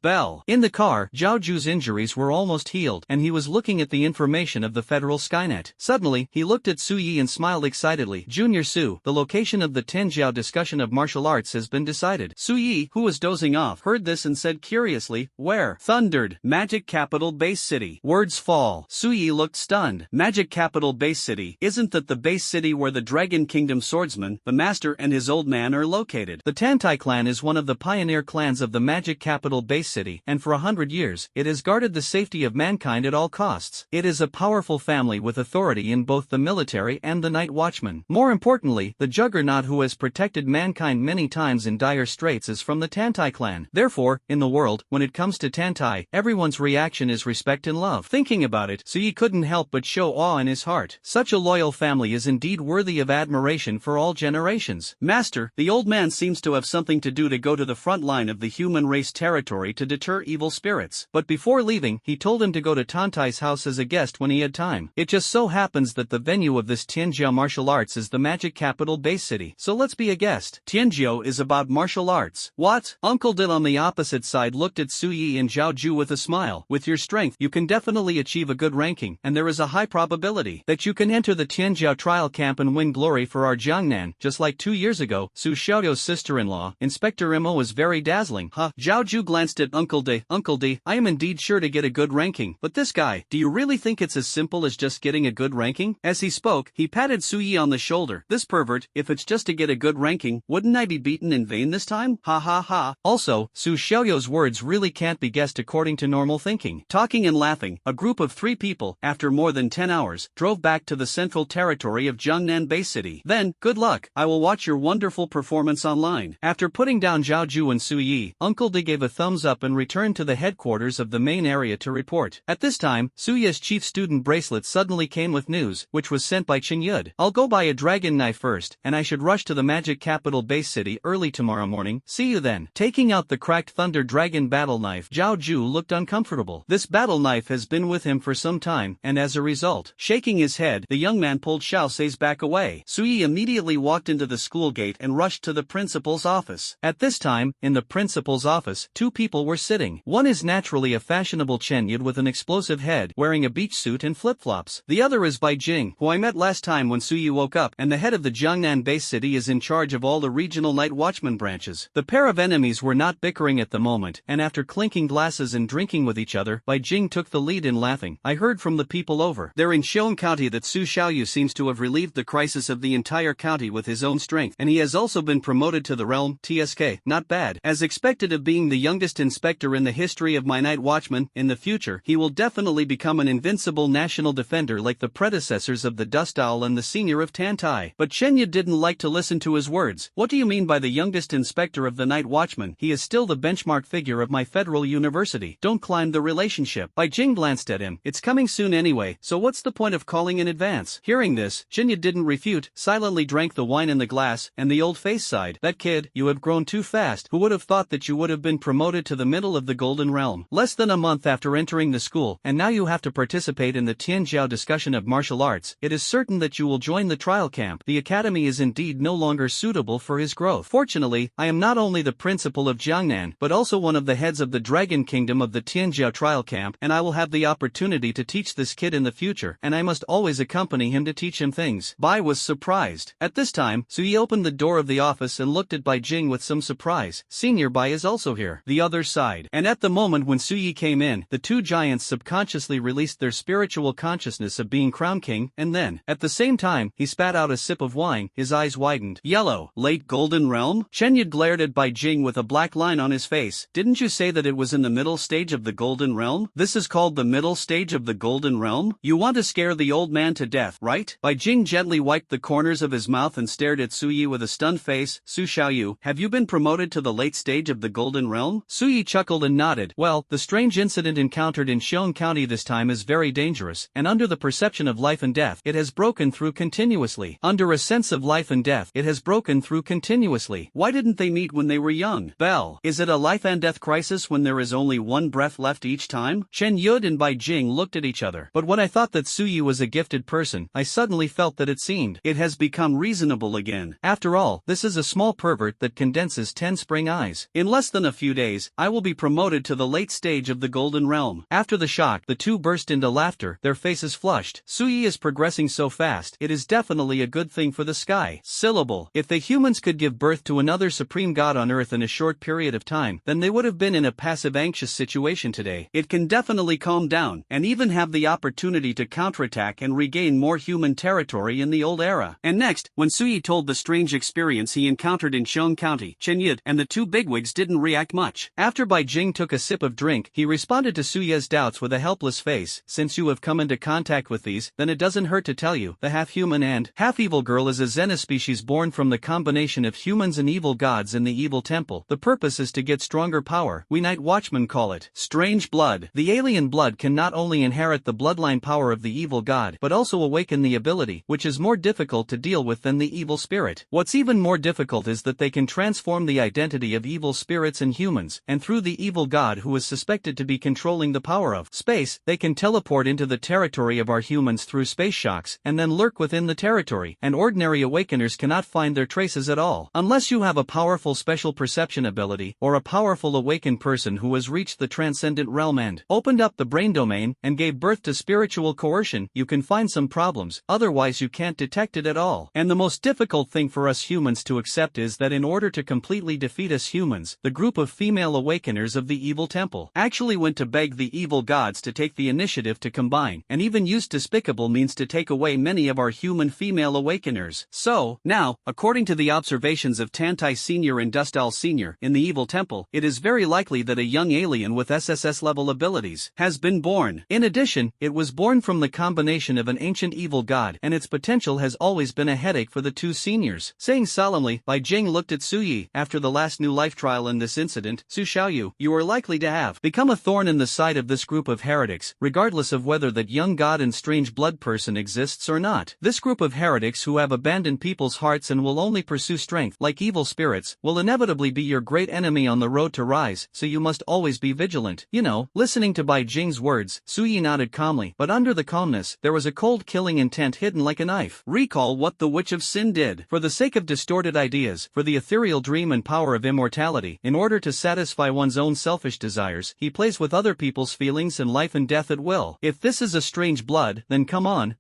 Bell. In the car, Zhao Ju's injuries were almost healed, and he was looking at the information of the Federal Skynet. Suddenly, he looked at Suyi and smiled excitedly. Junior Su, the location of the Tenjiao discussion of martial arts has been decided. Suyi, who was dozing off, heard this and said curiously, where? Thundered. Magic Capital Base City. Words fall. Suyi looked stunned. Magic Capital Base City. Isn't that the base city where the Dragon Kingdom swordsman, the master and his old man are located? The Tantai clan is one of the pioneer clans of the Magic Capital Base City, and for 100 years, it has guarded the safety of mankind at all costs. It is a powerful family with authority in both the military and the night watchman. More importantly, the juggernaut who has protected mankind many times in dire straits is from the Tantai clan. Therefore, in the world, when it comes to Tantai, everyone's reaction is respect and love. Thinking about it, Sui couldn't help but show awe in his heart. Such a loyal family is indeed worthy of admiration for all generations. Master, the old man seems to have something to do to go to the front line of the human race territory to deter evil spirits. But before leaving, he told him to go to Tantai's house as a guest when he had time. It just so happens that the venue of this Tianjiao martial arts is the magic capital base city. So let's be a guest. Tianjiao is about martial arts. What? Uncle Dil on the opposite side looked at Su Yi and Zhao Ju with a smile. With your strength, you can definitely achieve a good ranking, and there is a high probability that you can enter the Tianjiao trial camp and win glory for our Jiangnan. Just like 2 years ago, Su Xiaoyo's sister-in-law, Inspector Mo, was very dazzling. Huh? Zhao Ju glanced at Uncle D. Uncle D, I am indeed sure to get a good ranking. But this guy, do you really think it's as simple as just getting a good ranking? As he spoke, he patted Su Yi on the shoulder. This pervert, if it's just to get a good ranking, wouldn't I be beaten in vain this time? Ha ha ha. Also, Su Xiaoyo's words really can't be guessed according to normal thinking. Talking and laughing, a group of 3 people, after more than 10 hours, drove back to the central territory of Jiangnan Bay City. Then, good luck, I will watch your wonderful performance online. After putting down Zhao Ju and Su Yi, Uncle D gave a thumbs up and returned to the headquarters of the main area to report. At this time, Su Yi's chief student bracelet suddenly came with news, which was sent by Qin Yud. I'll go buy a dragon knife first, and I should rush to the magic capital base city early tomorrow morning. See you then. Taking out the cracked thunder dragon battle knife, Zhao Ju looked uncomfortable. This battle knife has been with him for some time, and as a result, shaking his head, the young man pulled Xiao Sei's back away. Su Yi immediately walked into the school gate and rushed to the principal's office. At this time, in the principal's office, 2 people were sitting. One is naturally a fashionable Chen Yud with an explosive head, wearing a beach suit and flip-flops. The other is Bai Jing, who I met last time when Su Yi woke up, and the head of the Jiangnan base city is in charge of all the regional night watchman branches. The pair of enemies were not bickering at the moment, and after clinking glasses and drinking with each other, Bai Jing took the lead in laughing. I heard from the people over there in Xiong County that Su Xiaoyu seems to have relieved the crisis of the entire county with his own strength, and he has also been promoted to the realm, TSK. Not bad. As expected of being the youngest inspector in the history of my night watchman, in the future, he will definitely become an invincible national defender like the predecessors of the Dust Owl and the senior of Tantai. But Chenya didn't like to listen to his words. What do you mean by the youngest inspector of the night watchman? He is still the benchmark figure of my federal university. Don't climb the relationship. Bai Jing glanced at him. It's coming soon anyway, so what's the point of calling in advance? Hearing this, Chenya didn't refute, silently drank the wine in the glass, and the old face sighed. That kid, you have grown too fast. Who would have thought that you would have been promoted to the middle of the Golden Realm? Less than a month after entering the school, and now you have to participate in the Tianjiao discussion of martial arts. It is certain that you will join the trial camp. The academy is indeed no longer suitable for his growth. Fortunately, I am not only the principal of Jiangnan, but also one of the heads of the Dragon Kingdom of the Tianjiao trial camp, and I will have the opportunity to teach this kid in the future, and I must always accompany him to teach him things. Bai was surprised. At this time, Sui opened the door of the office and looked at Bai Jing with some surprise. Senior Bai is also here. The other side. And at the moment when Sui came in, the 2 giants subconsciously released their spiritual consciousness of being crown king, and then, at the same time, he spat out a sip of wine. His eyes widened. Yellow. Late Golden Realm? Chen Yud glared at Bai Jing with a black line on his face. Didn't you say that it was in the middle stage of the Golden Realm? This is called the middle stage of the Golden Realm? You want to scare the old man to death, right? Bai Jing gently wiped the corners of his mouth and stared at Su Yi with a stunned face. Su Xiaoyu, have you been promoted to the late stage of the Golden Realm? Su Yi chuckled and nodded. Well, the strange incident encountered in Xiong County this time is very dangerous, and under the perception of life and death, it has broken through continuously. Under a sense of life and death, it has broken through continuously. Why didn't they meet when they were young? Bell, is it a life and death crisis when there is only one breath left each time? Chen Yud and Bai Jing looked at each other. But when I thought that Su Yi was a gifted person, I suddenly felt that it has become reasonable again. After all, this is a small pervert that condenses 10 spring eyes. In less than a few days, I will be promoted to the late stage of the Golden Realm. After the shock, the 2 burst into laughter, their faces flushed. Su Yi is progressing so fast, it is definitely a good thing for the sky. Syllable. If the humans could give birth to another supreme god on earth in a short period of time, then they would have been in a passive anxious situation today. It can definitely calm down, and even have the opportunity to counterattack and regain more human territory in the old era. And next, when Su Yi told the strange experience he encountered in Xiong County, Chen Yud and the 2 bigwigs didn't react much. After Bai Jing took a sip of drink, he responded to Su Yi's doubts with a helpless face. Since you have come into contact with these, then it doesn't hurt to tell you, the half-human and half-evil girl is a Zen a species born from the combination of humans and evil gods in the evil temple. The purpose is to get stronger power. We Night Watchmen call it strange blood. The alien blood can not only inherit the bloodline power of the evil god, but also awaken the ability, which is more difficult to deal with than the evil spirit. What's even more difficult is that they can transform the identity of evil spirits and humans, and through the evil god who is suspected to be controlling the power of space, they can teleport into the territory of our humans through space shocks, and then lurk within the territory, and ordinary awakeners cannot find their traces at all. Unless you have a powerful special perception ability, or a powerful awakened person who has reached the transcendent realm and opened up the brain domain, and gave birth to spiritual coercion, you can find some problems, otherwise you can't detect it at all. And the most difficult thing for us humans to accept is that in order to completely defeat us humans, the group of female awakeners of the evil temple actually went to beg the evil gods to take the initiative to combine, and even used despicable means to take away many of our human female awakeners. So, now, according to the observations of Tantai Sr. and Dustal Sr. in the evil temple, it is very likely that a young alien with SSS-level abilities has been born. In addition, it was born from the combination of an ancient evil god, and its potential has always been a headache for the two seniors. Saying solemnly, Bai Jing looked at Su Yi. After the last new life trial in this incident, Su Xiaoyu, you are likely to have become a thorn in the side of this group of heretics, regardless of whether that young god and strange blood person exists or not. This group of heretics who have abandoned people's hearts and will only pursue strength like evil spirits will inevitably be your great enemy on the road to rise, so you must always be vigilant. You know. Listening to Bai Jing's words, Su Yi nodded calmly, but under the calmness, there was a cold killing intent hidden like a knife. Recall what the Witch of Sin did. For the sake of distorted ideas, for the ethereal dream and power of immortality, in order to satisfy one's own selfish desires, he plays with other people's feelings and life and death at will. If this is a strange blood, then come on.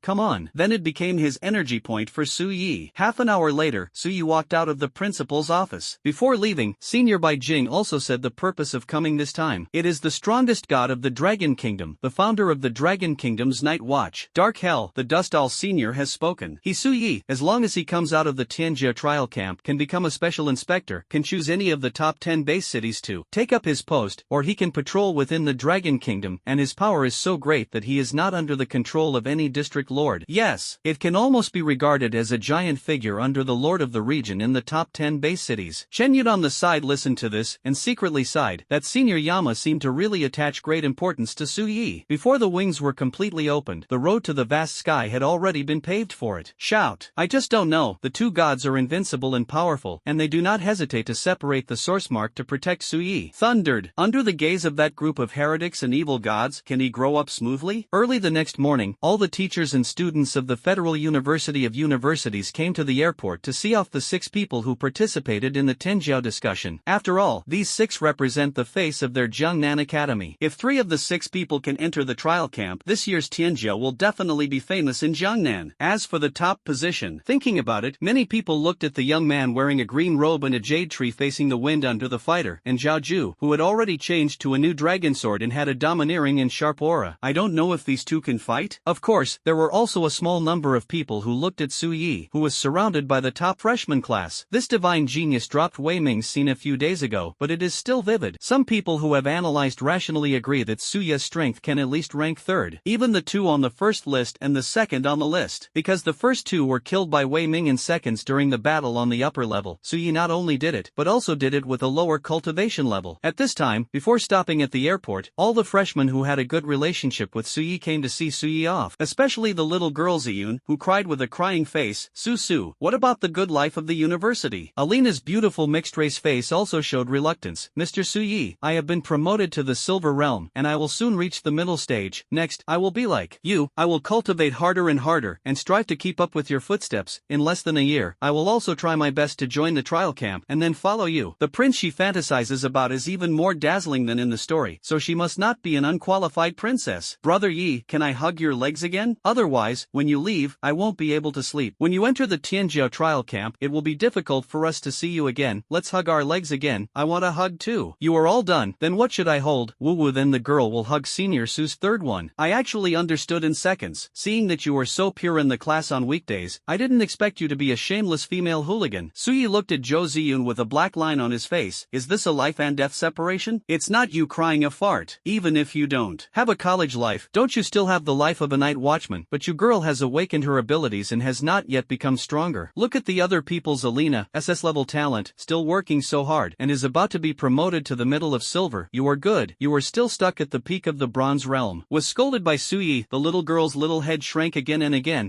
Then it became his energy point for Su Yi. Half an hour later, Su Yi walked out of the principal's office. Before leaving, Senior Bai Jing also said the purpose of coming this time. It is the strongest god of the Dragon Kingdom, the founder of the Dragon Kingdom's Night Watch. Dark Hell, the Dustal Senior has spoken. He Su Yi, as long as he comes out of the Tianjia trial camp, can become a special inspector, can choose any of the top 10 base cities to take up his post, or he can patrol within the Dragon Kingdom, and his power is so great that he is not under the control of any district lord. Yes, it can almost be regarded as a giant figure under the lord of the region in the top 10 base cities. Chen Yun on the side listened to this, and secretly sighed. That Senior Yama seemed to really attach great importance to Su Yi. Before the wings were completely opened, the road to the vast sky had already been paved for it. Shout! I just don't know. The two gods are invincible and powerful, and they do not hesitate to separate the source mark to protect Su Yi. Thundered. Under the gaze of that group of heretics and evil gods, can he grow up smoothly? Early the next morning, all the teachers and students of the Federal University of Universities came to the airport to see off the 6 people who participated in the Tenjiao discussion. After all, these 6 represent the face of their Jiangnan Academy. If 3 of the 6 people can enter the trial camp, this year's Tianjiao will definitely be famous in Jiangnan. As for the top position, thinking about it, many people looked at the young man wearing a green robe and a jade tree facing the wind under the fighter, and Zhao Ju, who had already changed to a new dragon sword and had a domineering and sharp aura. I don't know if these two can fight? Of course, there were also a small number of people who looked at Su Yi, who was surrounded by the top freshman class. This divine genius dropped Wei Ming's scene a few days ago, but it is still vivid. Some people who have analyzed rationally agree that Su Yi's strength can at least rank 3rd. Even the 2 on the first list and the 2nd on the list. Because the first 2 were killed by Wei Ming in seconds during the battle on the upper level, Su Yi not only did it, but also did it with a lower cultivation level. At this time, before stopping at the airport, all the freshmen who had a good relationship with Su Yi came to see Su Yi off, especially the little girl Ziyun, who cried with a crying face, Su, what about the good life of the university? Alina's beautiful mixed-race face also showed reluctance. Mr. Su Yi, I have been promoted to the silver realm, and I will soon reach the middle stage. Next, I will be like you. I will cultivate harder and harder, and strive to keep up with your footsteps. In less than a year, I will also try my best to join the trial camp, and then follow you. The prince she fantasizes about is even more dazzling than in the story, so she must not be an unqualified princess. Brother Yi, can I hug your legs again? Otherwise, when you leave, I won't be able to sleep. When you enter the Tianjiao trial camp, it will be difficult for us to see you again. Let's hug our legs again. I want a hug too. You are all done. Then what should I hold? Woo. Then the girl will hug Senior Su's 3rd one. I actually understood in seconds. Seeing that you were so pure in the class on weekdays, I didn't expect you to be a shameless female hooligan. Su Yi looked at Zhou Ziyun with a black line on his face. Is this a life and death separation? It's not you crying a fart. Even if you don't have a college life, don't you still have the life of a night watchman? But your girl has awakened her abilities and has not yet become stronger. Look at the other people's Alina, SS level talent, still working so hard, and is about to be promoted to the middle of silver. You are good, you are still stuck at the peak of the bronze realm. Was scolded by Suyi, the little girl's little head shrank again,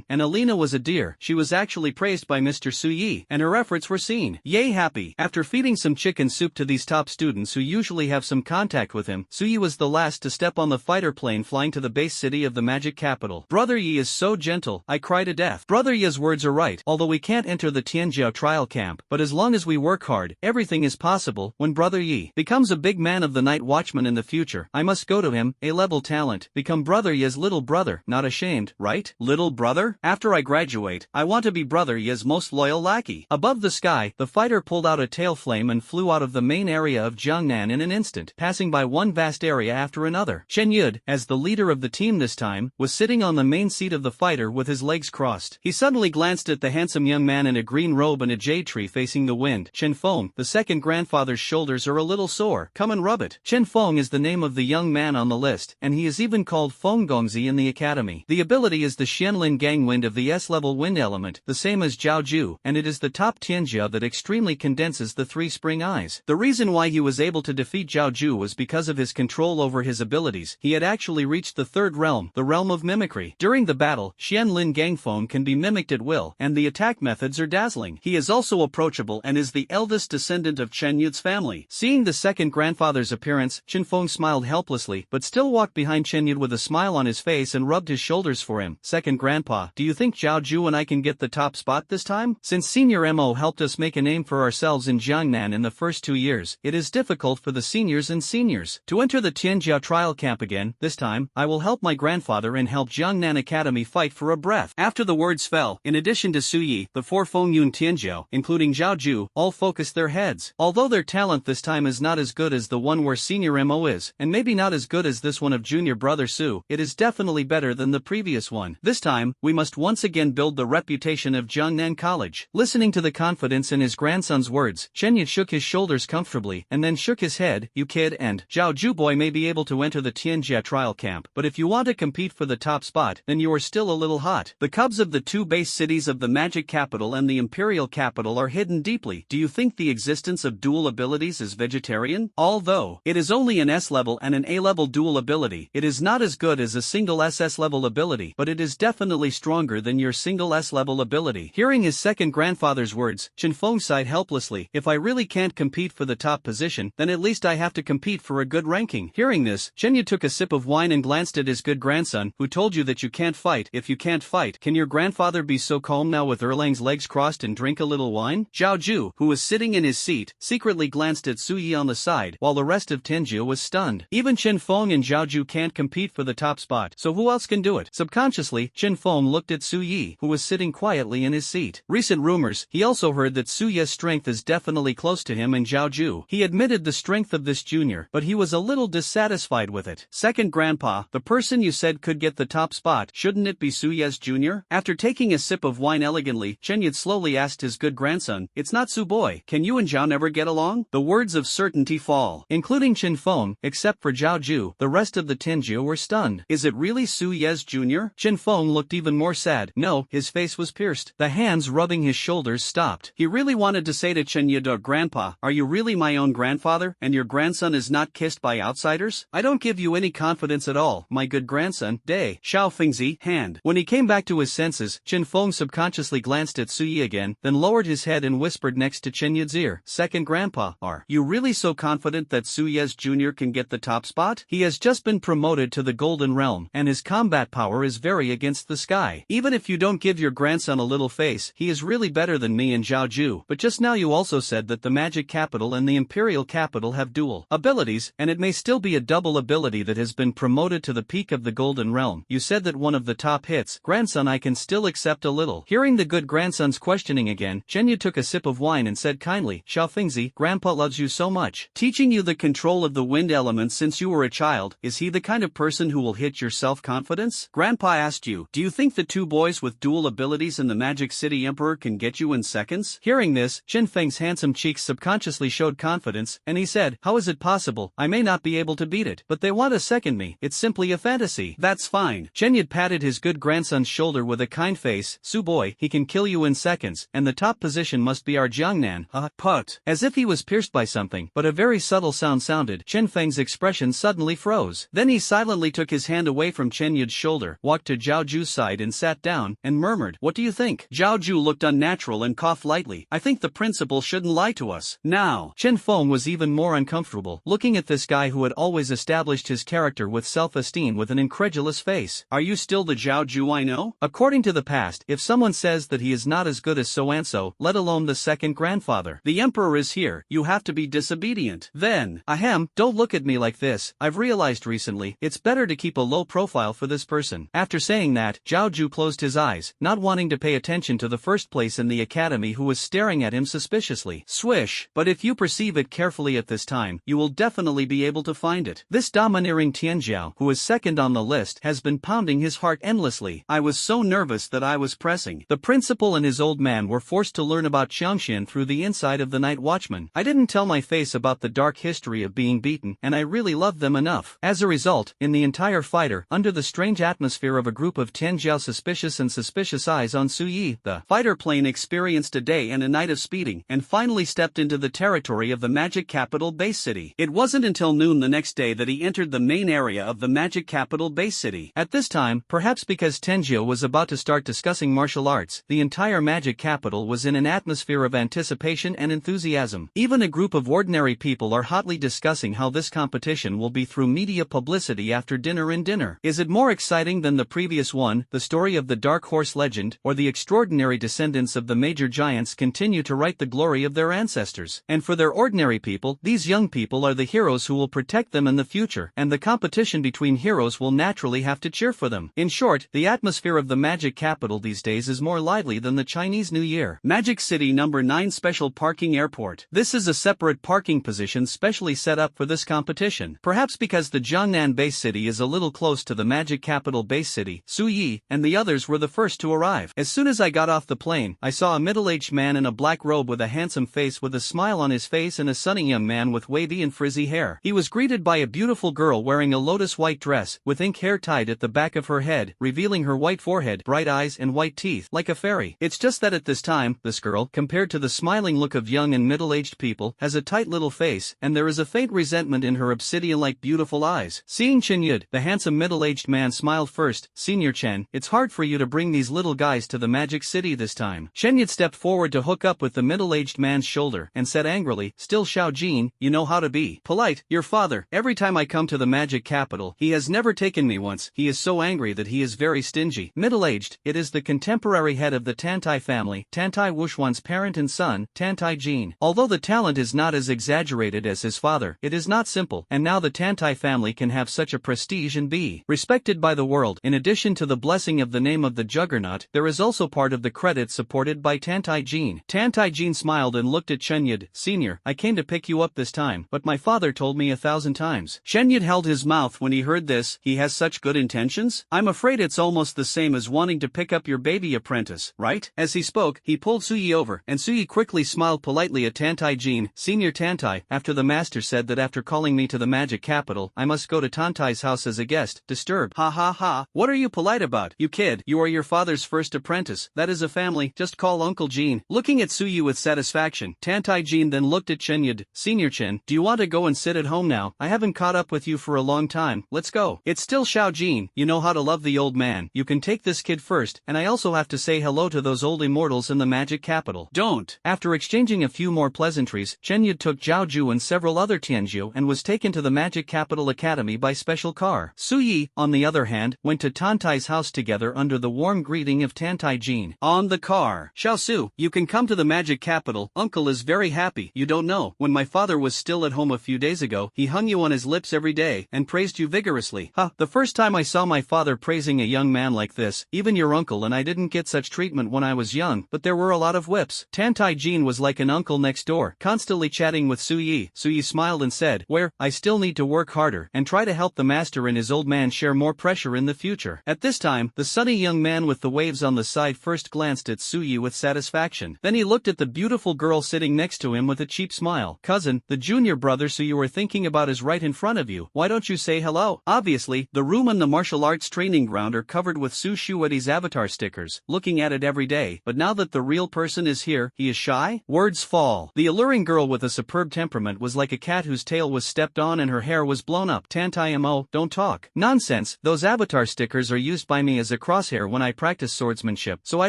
and Alina was a dear. She was actually praised by Mr. Suyi, and her efforts were seen. Yay happy. After feeding some chicken soup to these top students who usually have some contact with him, Suyi was the last to step on the fighter plane flying to the base city of the magic capital. Brother Yi is so gentle, I cry to death. Brother Yi's words are right, although we can't enter the Tianjiao trial camp, but as long as we work hard, everything is possible. When Brother Yi becomes a big man of the night watchman in the future, I must go to him, A-level talent, become Brother Yi's little brother, not ashamed, right? Little brother? After I graduate, I want to be Brother Yi's most loyal lackey. Above the sky, the fighter pulled out a tail flame and flew out of the main area of Jiangnan in an instant, passing by one vast area after another. Chen Yud, as the leader of the team this time, was sitting on the main seat of the fighter with his legs crossed. He suddenly glanced at the handsome young man in a green robe and a jade tree facing the wind. Chen Feng, the second grandfather's shoulders are a little sore. Come and rub it. Chen Feng is the name of the young man on the list, and he is even called Feng Gongzi in the academy. The ability is the Xianlin Gang Wind of the S-level wind element, the same as Zhao Ju, and it is the top Tianjia that extremely condenses the three spring eyes. The reason why he was able to defeat Zhao Ju was because of his control over his abilities. He had actually reached the third realm, the realm of mimicry. During the battle, Xianlin Gangfeng can be mimicked at will, and the attack methods are dazzling. He is also approachable and is the eldest descendant of Chen Yud's family. Seeing the second grandfather's appearance, Chen Feng smiled helplessly, but still walked behind Chen Yud with a smile on his face and rubbed his shoulders for him. Second grandpa, do you think Zhao Ju and I can get the top spot this time? Since Senior Mo helped us make a name for ourselves in Jiangnan in the first 2 years, it is difficult for the seniors and seniors to enter the Tianjiao trial camp again. This time, I will help my grandfather and help Jiangnan Academy fight for a breath. After the words fell, in addition to Su Yi, the four Fengyun Tianjiao, including Zhao Ju, all focused their heads. Although their talent this time is not as good as the one where Senior Mo is, and maybe not as good as this one of Junior Brother Su, it is definitely better than the previous one. This time, we must once again build the reputation of Jiangnan College. Listening to the confidence in his grandson's words, Chen Yi shook his shoulders comfortably and then shook his head. You kid and Zhao Ju boy may be able to enter the Tianjia trial camp, but if you want to compete for the top spot, then you are still a little hot. The cubs of the two base cities of the magic capital and the imperial capital are hidden deeply. Do you think the existence of dual abilities is vegetarian? Although it is only an S level and an A level dual ability, it is not as good as a single SS level ability, but it is definitely stronger than your single S level ability. Hearing his second grandfather's words, Chen Feng sighed helplessly. If I really can't compete for the top position, then at least I have to compete for a good ranking. Hearing this, Chen Yu took a sip of wine and glanced at his good grandson, who told you that you can't fight. If you can't fight, can your grandfather be so calm now with Erlang's legs crossed and drink a little wine? Zhao Ju, who was sitting in his seat, secretly glanced at Su Yi on the side, while the rest of Tianjia was stunned. Even Chen Feng and Zhao Ju can't compete for the top spot, so who else can do it? Subconsciously, Chen Feng looked at Su Yi, who was sitting quietly in his seat. Recent rumors, he also heard that Su Yi's strength is definitely close to him and Zhao Ju. He admitted the strength of this junior, but he was a little dissatisfied with it. Second grandpa, the person you said could get the top spot, shouldn't it be Su Yi's junior? After taking a sip of wine elegantly, Chen Yud slowly asked his good grandson, it's not Su boy, can you and Zhao never get along? The words of certainty fall, including Chen Feng, except for Zhao Ju, the rest of the Tianjia were stunned. Is it really Su Yi's junior? Chen Feng looked even more sad. No, his face was pierced. The hands rubbing his shoulders stopped. He really wanted to say to Chen Yud, Grandpa, are you really my own grandfather, and your grandson is not kissed by outsiders? I don't give you any confidence at all, my good grandson. Day, Xiao Fengzi, hand. When he came back to his senses, Chen Feng subconsciously glanced at Su Yi again, then lowered his head and whispered next to Chen Yud's ear, second grandpa, are you really so confident that Su Yi's junior can get the top spot? He has just been promoted to the Golden Realm, and his combat power is very against the sky. Even if you don't give your grandson a little face, he is really better than me and Zhao Ju. But just now you also said that the magic capital and the imperial capital have dual abilities, and it may still be a double ability that has been promoted to the peak of the Golden Realm. You said that one of the top hits, grandson, I can still accept a little. Hearing the good grandson's questioning again, Chen Yu took a sip of wine and said kindly, Xiao Fengzi, grandpa loves you so much. Teaching you the control of the wind element since you were a child, is he the kind of person who will hit your self-confidence? Grandpa asked you, do you think the two boys with dual abilities in the Magic City Emperor can get you in seconds? Hearing this, Chen Feng's handsome cheeks subconsciously showed confidence, and he said, how is it possible? I may not be able to beat it, but they want to second me. It's simply a fantasy. That's fine. Chen Yud patted his good grandson's shoulder with a kind face. Su boy, he he can kill you in seconds, and the top position must be our Jiangnan, put. As if he was pierced by something, but a very subtle sound sounded. Chen Feng's expression suddenly froze. Then he silently took his hand away from Chen Yud's shoulder, walked to Zhao Ju's side and sat down, and murmured, "What do you think?" Zhao Ju looked unnatural and coughed lightly. "I think the principal shouldn't lie to us." Now, Chen Feng was even more uncomfortable, looking at this guy who had always established his character with self-esteem with an incredulous face. "Are you still the Zhao Ju I know?" According to the past, if someone says that he is not as good as so-and-so, let alone the second grandfather, the emperor is here, you have to be disobedient. Then, ahem, don't look at me like this, I've realized recently, it's better to keep a low profile for this person. After saying that, Zhao Ju closed his eyes, not wanting to pay attention to the first place in the academy who was staring at him suspiciously. Swish, but if you perceive it carefully at this time, you will definitely be able to find it. This domineering Tianjiao, who is second on the list, has been pounding his heart endlessly. I was so nervous that I was pressing. The principal and his old man were forced to learn about Xiangxian through the inside of the Night Watchman. I didn't tell my face about the dark history of being beaten, and I really loved them enough. As a result, in the entire fighter, under the strange atmosphere of a group of Tianjiao suspicious eyes on Su Yi, the fighter plane experienced a day and a night of speeding, and finally stepped into the territory of the magic capital base city. It wasn't until noon the next day that he entered the main area of the magic capital base city. At this time, perhaps because Tenjiu was about to start discussing martial arts, the entire magic capital was in an atmosphere of anticipation and enthusiasm. Even a group of ordinary people are hotly discussing how this competition will be through media publicity after dinner and dinner. Is it more exciting than the previous one? The story of the Dark Horse legend, or the extraordinary descendants of the major giants continue to write the glory of their ancestors. And for their ordinary people, these young people are the heroes who will protect them in the future, and the competition between heroes will naturally have to cheer for them. In short, the atmosphere of the magic capital these days is more lively than the Chinese New Year. Magic City Number 9 Special Parking Airport. This is a separate parking position specially set up for this competition. Perhaps because the Jiangnan base city is a little close to the magic capital base city, Su Yi and the others were the first to arrive. As soon as I got off the plane, I saw a middle-aged man in a black robe with a handsome face with a smile on his face and a sunny young man with wavy and frizzy hair. He was greeted by a beautiful girl wearing a lotus white dress, with ink hair tied at the back of her head, revealing her white forehead, bright eyes and white teeth, like a fairy. It's just that at this time, this girl, compared to the smiling look of young and middle-aged people, has a tight little face, and there is a faint resentment in her obsidian-like beautiful eyes. Seeing Chen Yud, the handsome middle-aged man smiled first. "Senior Chen, it's hard for you to bring these little guys to the magic city this time." Chen Yud stepped forward to hook up with the middle-aged man's shoulder, and said angrily, "Still Xiao Jin, you know how to be polite. Your father, every time I come to the magic capital, he has never taken me once. He is so angry that he is very stingy." Middle-aged, it is the contemporary head of the Tantai family, Tantai Wuxuan's parent and son, Tantai Jin. Although the talent is not as exaggerated as his father, it is not simple, and now the Tantai family can have such a prestige and be respected by the world. In addition to the blessing of the name of the juggernaut, there is also part of the credit supported by Tantai Jin. Tantai Jin smiled and looked at Chen Yud. "Senior, I came to pick you up this time, but my father told me 1,000 times." Chen Yud held his mouth when he heard this. He has such good intentions? I'm afraid it's almost the same as wanting to pick up your baby apprentice, right? As he spoke, he pulled Suyi over, and Suyi quickly smiled politely at Tantai Jin. "Senior Tantai, after the master said that after calling me to the magic capital, I must go to Tantai's house as a guest, disturbed." "Ha ha ha, what are you polite about, you kid? You are your father's first apprentice, that is a family, just call Uncle Jin." Looking at Suyi with satisfaction, Tantai Jin then looked at Chen Yud. "Senior Chen, do you want to go and sit at home now? I haven't caught up with you for a long time, let's go." "It's still Xiao Jin, you know how to love the old man, you can take this kid first, and I also have to say hello to those old immortals in the magic capital." "Don't." After exchanging a few more pleasantries, Chen Yud took Zhao Ju and several other Tianjiu and was taken to the magic capital academy by special car. Su Yi, on the other hand, went to Tantai's house together under the warm greeting of Tantai Jin. On the car. "Xiao Su, you can come to the magic capital, uncle is very happy. You don't know, when my father was still at home a few days ago, he hung you on his lips every day, and praised you vigorously." "Ha, the first time I saw my father praising a young man like this, even your uncle and I didn't get such treatment when I was young, but there were a lot of whips." Tantai Jin was like an uncle next door, constantly chatting with Su Yi. Su Yi smiled and said, "Where, I still need to work harder, and try to help the master and his old man share more pressure in the future." At this time, the sunny young man with the waves on the side first glanced at Su Yi with satisfaction. Then he looked at the beautiful girl sitting next to him with a cheap smile. "Cousin, the junior brother Su you were thinking about is right in front of you. Why don't you say hello?" Obviously, the room and the martial arts training ground are covered with Su Shueti's avatar stickers. Looking looking at it every day, but now that the real person is here, he is shy? Words fall. The alluring girl with a superb temperament was like a cat whose tail was stepped on and her hair was blown up. Tantai-mo, don't talk. Nonsense, those avatar stickers are used by me as a crosshair when I practice swordsmanship, so I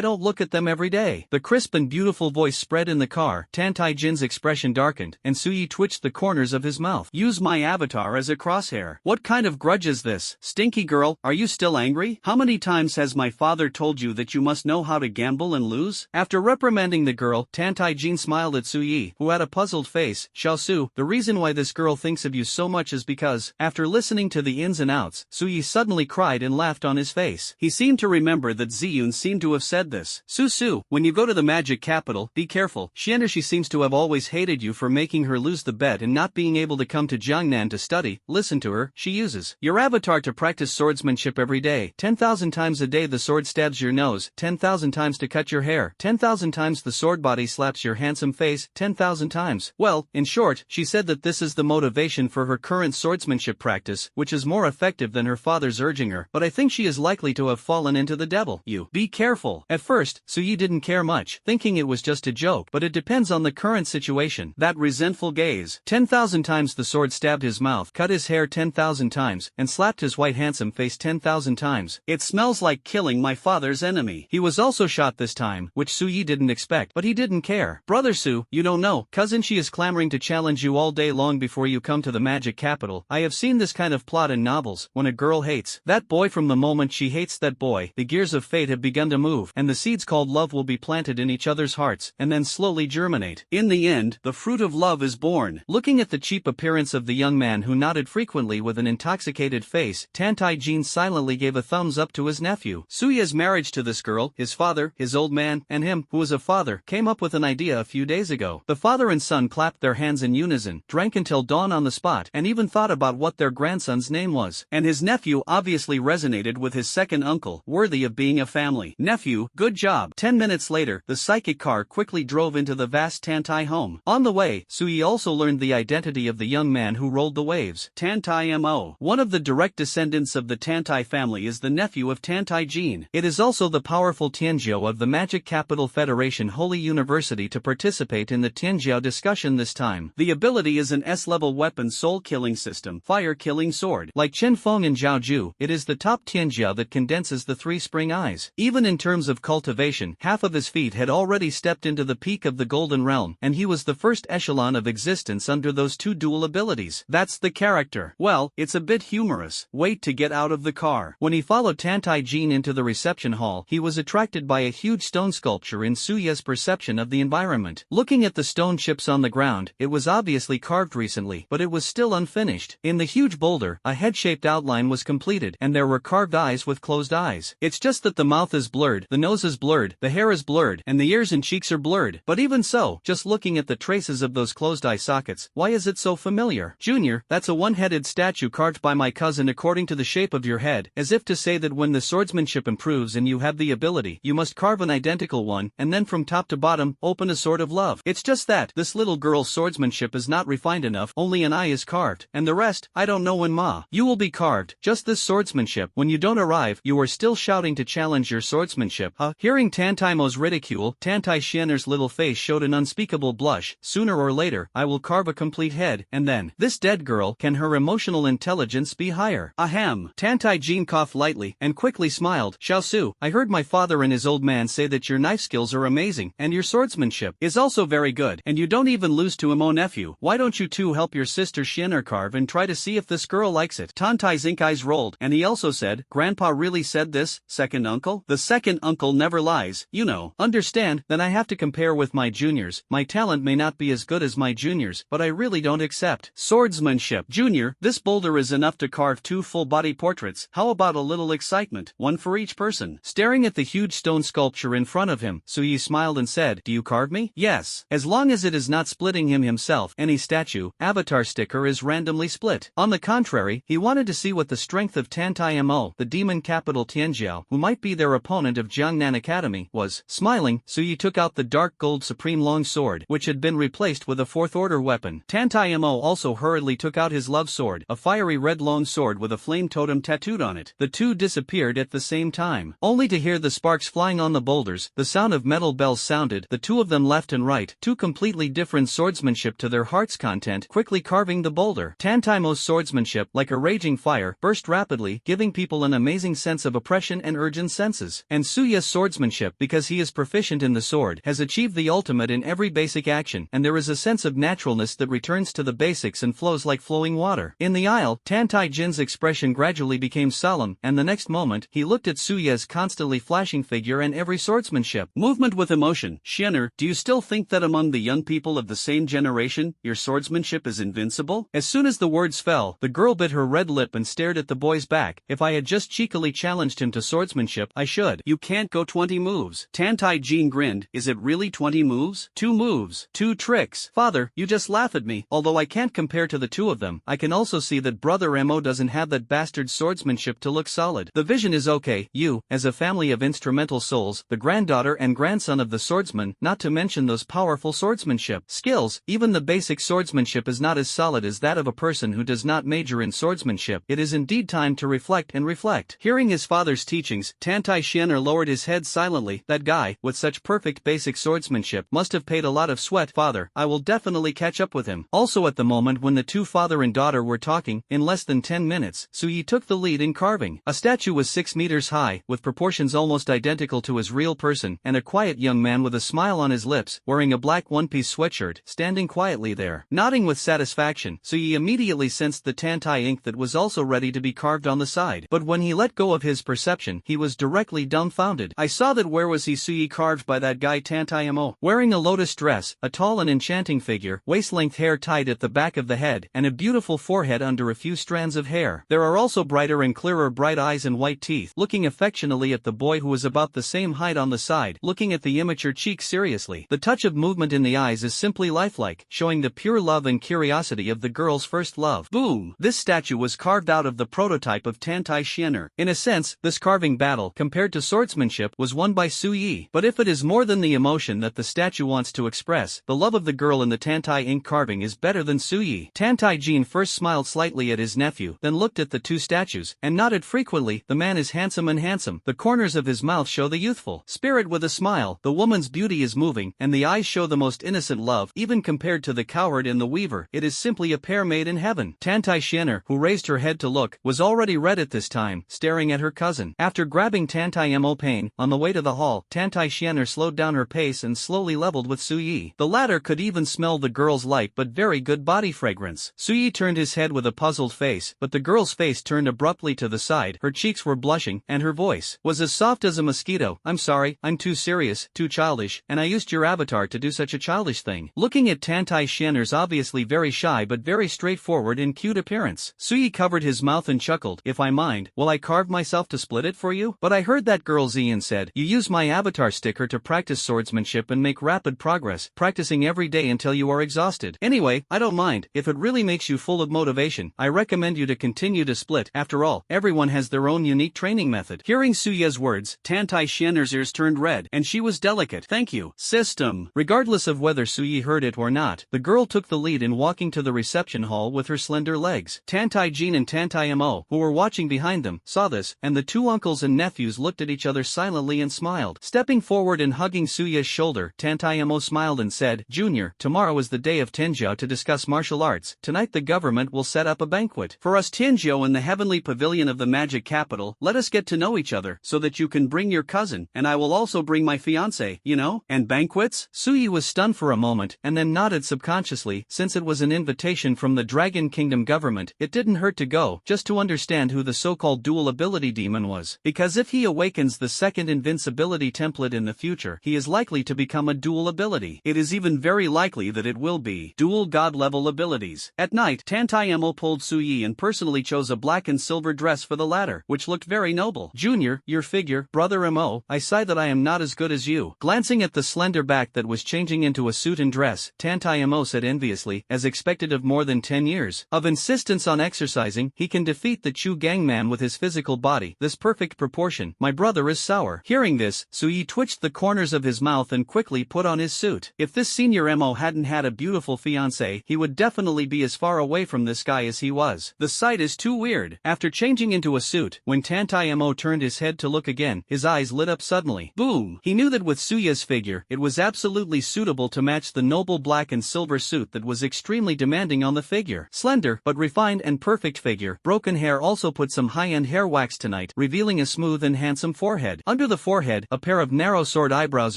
don't look at them every day. The crisp and beautiful voice spread in the car. Tantai Jin's expression darkened, and Suyi twitched the corners of his mouth. Use my avatar as a crosshair. What kind of grudge is this? Stinky girl, are you still angry? How many times has my father told you that you must know how to gamble and lose? After reprimanding the girl, Tantai Jin smiled at Suyi, who had a puzzled face. Xiaosu, the reason why this girl thinks of you so much is because, after listening to the ins and outs, Suyi suddenly cried and laughed on his face. He seemed to remember that Ziyun seemed to have said this. Su, when you go to the magic capital, be careful. She seems to have always hated you for making her lose the bet and not being able to come to Jiangnan to study. Listen to her, she uses your avatar to practice swordsmanship every day. 10,000 times a day the sword stabs your nose, 10,000 times to cut your hair, 10,000 times the sword body slaps your handsome face, 10,000 times. Well, in short, she said that this is the motivation for her current swordsmanship practice, which is more effective than her father's urging her, but I think she is likely to have fallen into the devil. You be careful. At first, Suyi didn't care much, thinking it was just a joke, but it depends on the current situation. That resentful gaze. 10,000 times the sword stabbed his mouth, cut his hair 10,000 times, and slapped his white handsome face 10,000 times. It smells like killing my father's enemy. He was also shot this time, which Suyi didn't expect, but he didn't care. Brother Su, you don't know, cousin, she is clamoring to challenge you all day long before you come to the magic capital. I have seen this kind of plot in novels. When a girl hates that boy, from the moment she hates that boy, the gears of fate have begun to move, and the seeds called love will be planted in each other's hearts, and then slowly germinate. In the end, the fruit of love is born. Looking at the cheap appearance of the young man who nodded frequently with an intoxicated face, Tantai Jin silently gave a thumbs up to his nephew. Suya's marriage to this girl, his father, his old man, and him, who was a father, came up with an idea a few days ago. The father and son clapped their hands in unison, drank until dawn on the spot, and even thought about what their grandson's name was. And his nephew obviously resonated with his second uncle, worthy of being a family. Nephew, good job. 10 minutes later, the psychic car quickly drove into the vast Tantai home. On the way, Suyi also learned the identity of the young man who rolled the waves. Tantai-mo. One of the direct descendants of the Tantai family is the nephew of Tantai Jin. It is also the powerful Tianjiao of the Magic Capital Federation Holy University to participate in the Tianjiao discussion this time. The ability is an S-level weapon soul-killing system, fire-killing sword. Like Chen Feng and Zhao Ju, it is the top Tianjiao that condenses the three spring eyes. Even in terms of cultivation, half of his feet had already stepped into the peak of the Golden Realm, and he was the first echelon of existence under those two dual abilities. That's the character. Well, it's a bit humorous. Wait to get out of the car. When he followed Tantai Jin into the reception hall, he was attracted by a huge stone sculpture in Suya's perception of the environment. Looking at the stone chips on the ground, it was obviously carved recently, but it was still unfinished. In the huge boulder, a head-shaped outline was completed, and there were carved eyes with closed eyes. It's just that the mouth is blurred, the nose is blurred, the hair is blurred, and the ears and cheeks are blurred. But even so, just looking at the traces of those closed eye sockets, why is it so familiar? Junior, that's a one-headed statue carved by my cousin according to the shape of your head, as if to say that when the swordsmanship improves and you have the ability, you must carve an identical one, and then from top to bottom, open a sword of love. It's just that, this little girl's swordsmanship is not refined enough, only an eye is carved, and the rest, I don't know when ma. You will be carved, just this swordsmanship. When you don't arrive, you are still shouting to challenge your swordsmanship, huh? Hearing Tantaimo's ridicule, Tantai Xianer's little face showed an unspeakable blush. Sooner or later, I will carve a complete head, and then, this dead girl, can her emotional intelligence be higher? Ahem. Tantai Jin coughed lightly, and quickly smiled. Xiaosu, I heard my father and his old man say that your knife skills are amazing, and your swordsmanship is also very good, and you don't even lose to him, oh nephew. Why don't you two help your sister Xianer carve and try to see if this girl likes it? Tantai's ink eyes rolled, and he also said, Grandpa really said this, second uncle? The second uncle never lies, you know. Understand, then I have to compare with my juniors. My talent may not be as good as my juniors, but I really don't accept swordsmanship. Junior, this boulder is enough to carve 2 full-body portraits. How about a little excitement, one for each person? Staring at the huge stone sculpture in front of him, Suyi smiled and said, do you carve me? Yes. As long as it is not splitting him himself, any statue, avatar sticker is randomly split. On the contrary, he wanted to see what the strength of Tantai-mo, the demon capital Tianjiao, who might be their opponent of Jiangnan Academy, was. Smiling, Suyi took out the dark gold supreme long sword, which had been replaced with a 4th-order weapon. Tantai-mo also hurriedly took out his love sword, a fiery red long sword with a flame totem tattooed on it. The two disappeared at the same time, only to hear the spark sparks flying on the boulders, the sound of metal bells sounded, the two of them left and right, two completely different swordsmanship to their heart's content, quickly carving the boulder. Tantaimo's swordsmanship, like a raging fire, burst rapidly, giving people an amazing sense of oppression and urgent senses. And Suya's swordsmanship, because he is proficient in the sword, has achieved the ultimate in every basic action, and there is a sense of naturalness that returns to the basics and flows like flowing water. In the aisle, Tantai Jin's expression gradually became solemn, and the next moment, he looked at Suya's constantly flashing figure and every swordsmanship movement with emotion. Xianer, do you still think that among the young people of the same generation, your swordsmanship is invincible? As soon as the words fell, the girl bit her red lip and stared at the boy's back. If I had just cheekily challenged him to swordsmanship, I should. You can't go 20 moves. Tantai Jin grinned. Is it really 20 moves? 2 moves. 2 tricks. Father, you just laugh at me. Although I can't compare to the two of them, I can also see that brother Mo doesn't have that bastard swordsmanship to look solid. The vision is okay. You, as a family of instrumental souls, the granddaughter and grandson of the swordsman, not to mention those powerful swordsmanship skills, even the basic swordsmanship is not as solid as that of a person who does not major in swordsmanship. It is indeed time to reflect and reflect. Hearing his father's teachings, Tantai Xianer lowered his head silently. That guy, with such perfect basic swordsmanship, must have paid a lot of sweat. Father, I will definitely catch up with him. Also at the moment when the two father and daughter were talking, in less than 10 minutes, Suyi took the lead in carving. A statue was 6 meters high, with proportions almost identical to his real person, and a quiet young man with a smile on his lips, wearing a black one-piece sweatshirt, standing quietly there. Nodding with satisfaction, Suyi immediately sensed the Tantai ink that was also ready to be carved on the side. But when he let go of his perception, he was directly dumbfounded. I saw that. Where was he? Suyi carved by that guy Tantai Mo. Wearing a lotus dress, a tall and enchanting figure, waist-length hair tied at the back of the head, and a beautiful forehead under a few strands of hair. There are also brighter and clearer bright eyes and white teeth. Looking affectionately at the boy who was about the same height on the side, looking at the immature cheek seriously. The touch of movement in the eyes is simply lifelike, showing the pure love and curiosity of the girl's first love. Boom! This statue was carved out of the prototype of Tantai Xianer. In a sense, this carving battle, compared to swordsmanship, was won by Suyi. But if it is more than the emotion that the statue wants to express, the love of the girl in the Tantai ink carving is better than Suyi. Tantai Jin first smiled slightly at his nephew, then looked at the two statues, and nodded frequently. The man is handsome and handsome. The corners of his mouth show the youthful spirit with a smile. The woman's beauty is moving, and the eyes show the most innocent love, even compared to the coward in the weaver. It is simply a pair made in heaven. Tantai Xianer, who raised her head to look, was already red at this time, staring at her cousin. After grabbing Tantai Mo Pain, on the way to the hall, Tantai Xianer slowed down her pace and slowly leveled with Suyi. The latter could even smell the girl's light but very good body fragrance. Suyi turned his head with a puzzled face, but the girl's face turned abruptly to the side, her cheeks were blushing, and her voice was as soft as a mosquito. I'm sorry, I'm too serious, too childish, and I used your avatar to do such a childish thing. Looking at Tantai Xianer's obviously very shy but very straightforward and cute appearance, Suyi covered his mouth and chuckled. If I mind, will I carve myself to split it for you? But I heard that girl Zian said, you use my avatar sticker to practice swordsmanship and make rapid progress, practicing every day until you are exhausted. Anyway, I don't mind. If it really makes you full of motivation, I recommend you to continue to split. After all, everyone has their own unique training method. Hearing Suya's words, Tantai Xianer's ears turned red, and she was delicate. Thank you, system. Regardless of whether Suyi heard it or not, the girl took the lead in walking to the reception hall with her slender legs. Tantai Jin and Tantai Mo, who were watching behind them, saw this, and the two uncles and nephews looked at each other silently and smiled. Stepping forward and hugging Suya's shoulder, Tantai Mo smiled and said, Junior, tomorrow is the day of Tianzhou to discuss martial arts. Tonight the government will set up a banquet for us Tianzhou in the heavenly pavilion of the magic capital. Let us get to know each other, so that you can bring your cousin, and I will also bring my fiancé, you know? And banquets? Suyi was stunned for a moment, and then nodded subconsciously. Since it was an invitation from the Dragon Kingdom government, it didn't hurt to go, just to understand who the so-called dual ability demon was. Because if he awakens the second invincibility template in the future, he is likely to become a dual ability. It is even very likely that it will be dual god-level abilities. At night, Tantai Mo pulled Suyi and personally chose a black and silver dress for the latter, which looked very noble. Junior, your figure, brother Mo, I sigh that I am not as good as you. Glancing at the slender back that was changing into a suit and dress, Tantai Mo said enviously, as expected of more than 10 years of insistence on exercising, he can defeat the Chu Gang man with his physical body, this perfect proportion. My brother is sour. Hearing this, Suyi twitched the corners of his mouth and quickly put on his suit. If this senior Mo hadn't had a beautiful fiancée, he would definitely be as far away from this guy as he was. The sight is too weird. After changing into a suit, when Tantai Mo turned his head to look again, his his eyes lit up suddenly. Boom! He knew that with Suya's figure, it was absolutely suitable to match the noble black and silver suit that was extremely demanding on the figure. Slender, but refined and perfect figure. Broken hair also put some high-end hair wax tonight, revealing a smooth and handsome forehead. Under the forehead, a pair of narrow sword eyebrows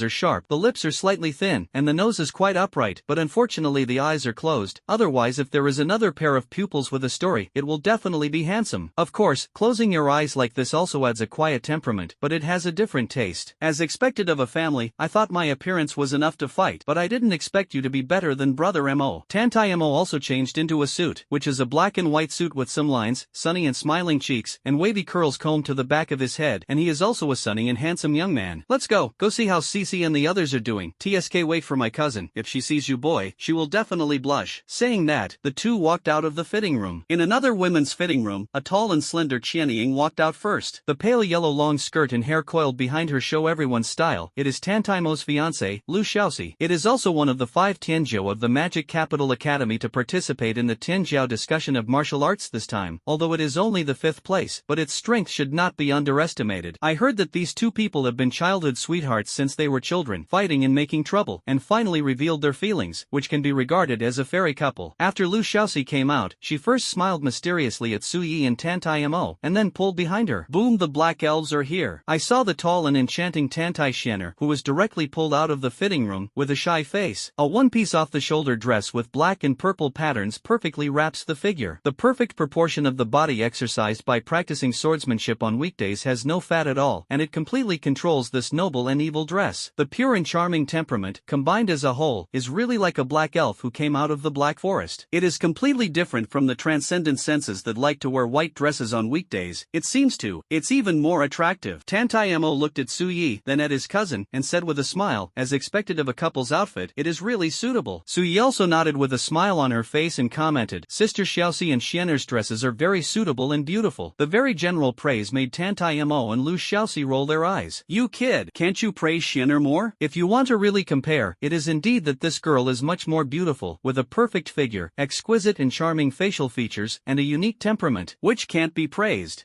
are sharp, the lips are slightly thin, and the nose is quite upright, but unfortunately the eyes are closed. Otherwise, if there is another pair of pupils with a story, it will definitely be handsome. Of course, closing your eyes like this also adds a quiet temperament, but it has a different taste. As expected of a family, I thought my appearance was enough to fight, but I didn't expect you to be better than brother Mo. Tantai Mo also changed into a suit, which is a black and white suit with some lines, sunny and smiling cheeks, and wavy curls combed to the back of his head, and he is also a sunny and handsome young man. Let's go see how Cece and the others are doing. TSK, wait for my cousin. If she sees you, boy, she will definitely blush. Saying that, the two walked out of the fitting room. In another women's fitting room, a tall and slender Qianying walked out first. The pale yellow long skirt and hair coiled behind her show everyone's style. It is Tantai Mo's fiancé, Lu Xiaoxi. It is also one of the 5 Tianjiao of the Magic Capital Academy to participate in the Tianjiao discussion of martial arts this time, although it is only the 5th place, but its strength should not be underestimated. I heard that these two people have been childhood sweethearts since they were children, fighting and making trouble, and finally revealed their feelings, which can be regarded as a fairy couple. After Lu Xiaoxi came out, she first smiled mysteriously at Su Yi and Tantai Mo, and then pulled behind her. Boom, the black elves are here. I saw the tall and enchanting Tantai Xianer, who was directly pulled out of the fitting room, with a shy face. A one-piece off-the-shoulder dress with black and purple patterns perfectly wraps the figure. The perfect proportion of the body exercised by practicing swordsmanship on weekdays has no fat at all, and it completely controls this noble and evil dress. The pure and charming temperament, combined as a whole, is really like a black elf who came out of the Black Forest. It is completely different from the transcendent senses that like to wear white dresses on weekdays. It seems to. It's even more attractive. Tantai Mo looked at Su Yi, then at his cousin, and said with a smile, as expected of a couple's outfit, it is really suitable. Su Yi also nodded with a smile on her face and commented, Sister Xiaoxi and Xianer's dresses are very suitable and beautiful. The very general praise made Tantai Mo and Lu Xiaoxi roll their eyes. You kid, can't you praise Xianer more? If you want to really compare, it is indeed that this girl is much more beautiful, with a perfect figure, exquisite and charming facial features, and a unique temperament, which can't be praised.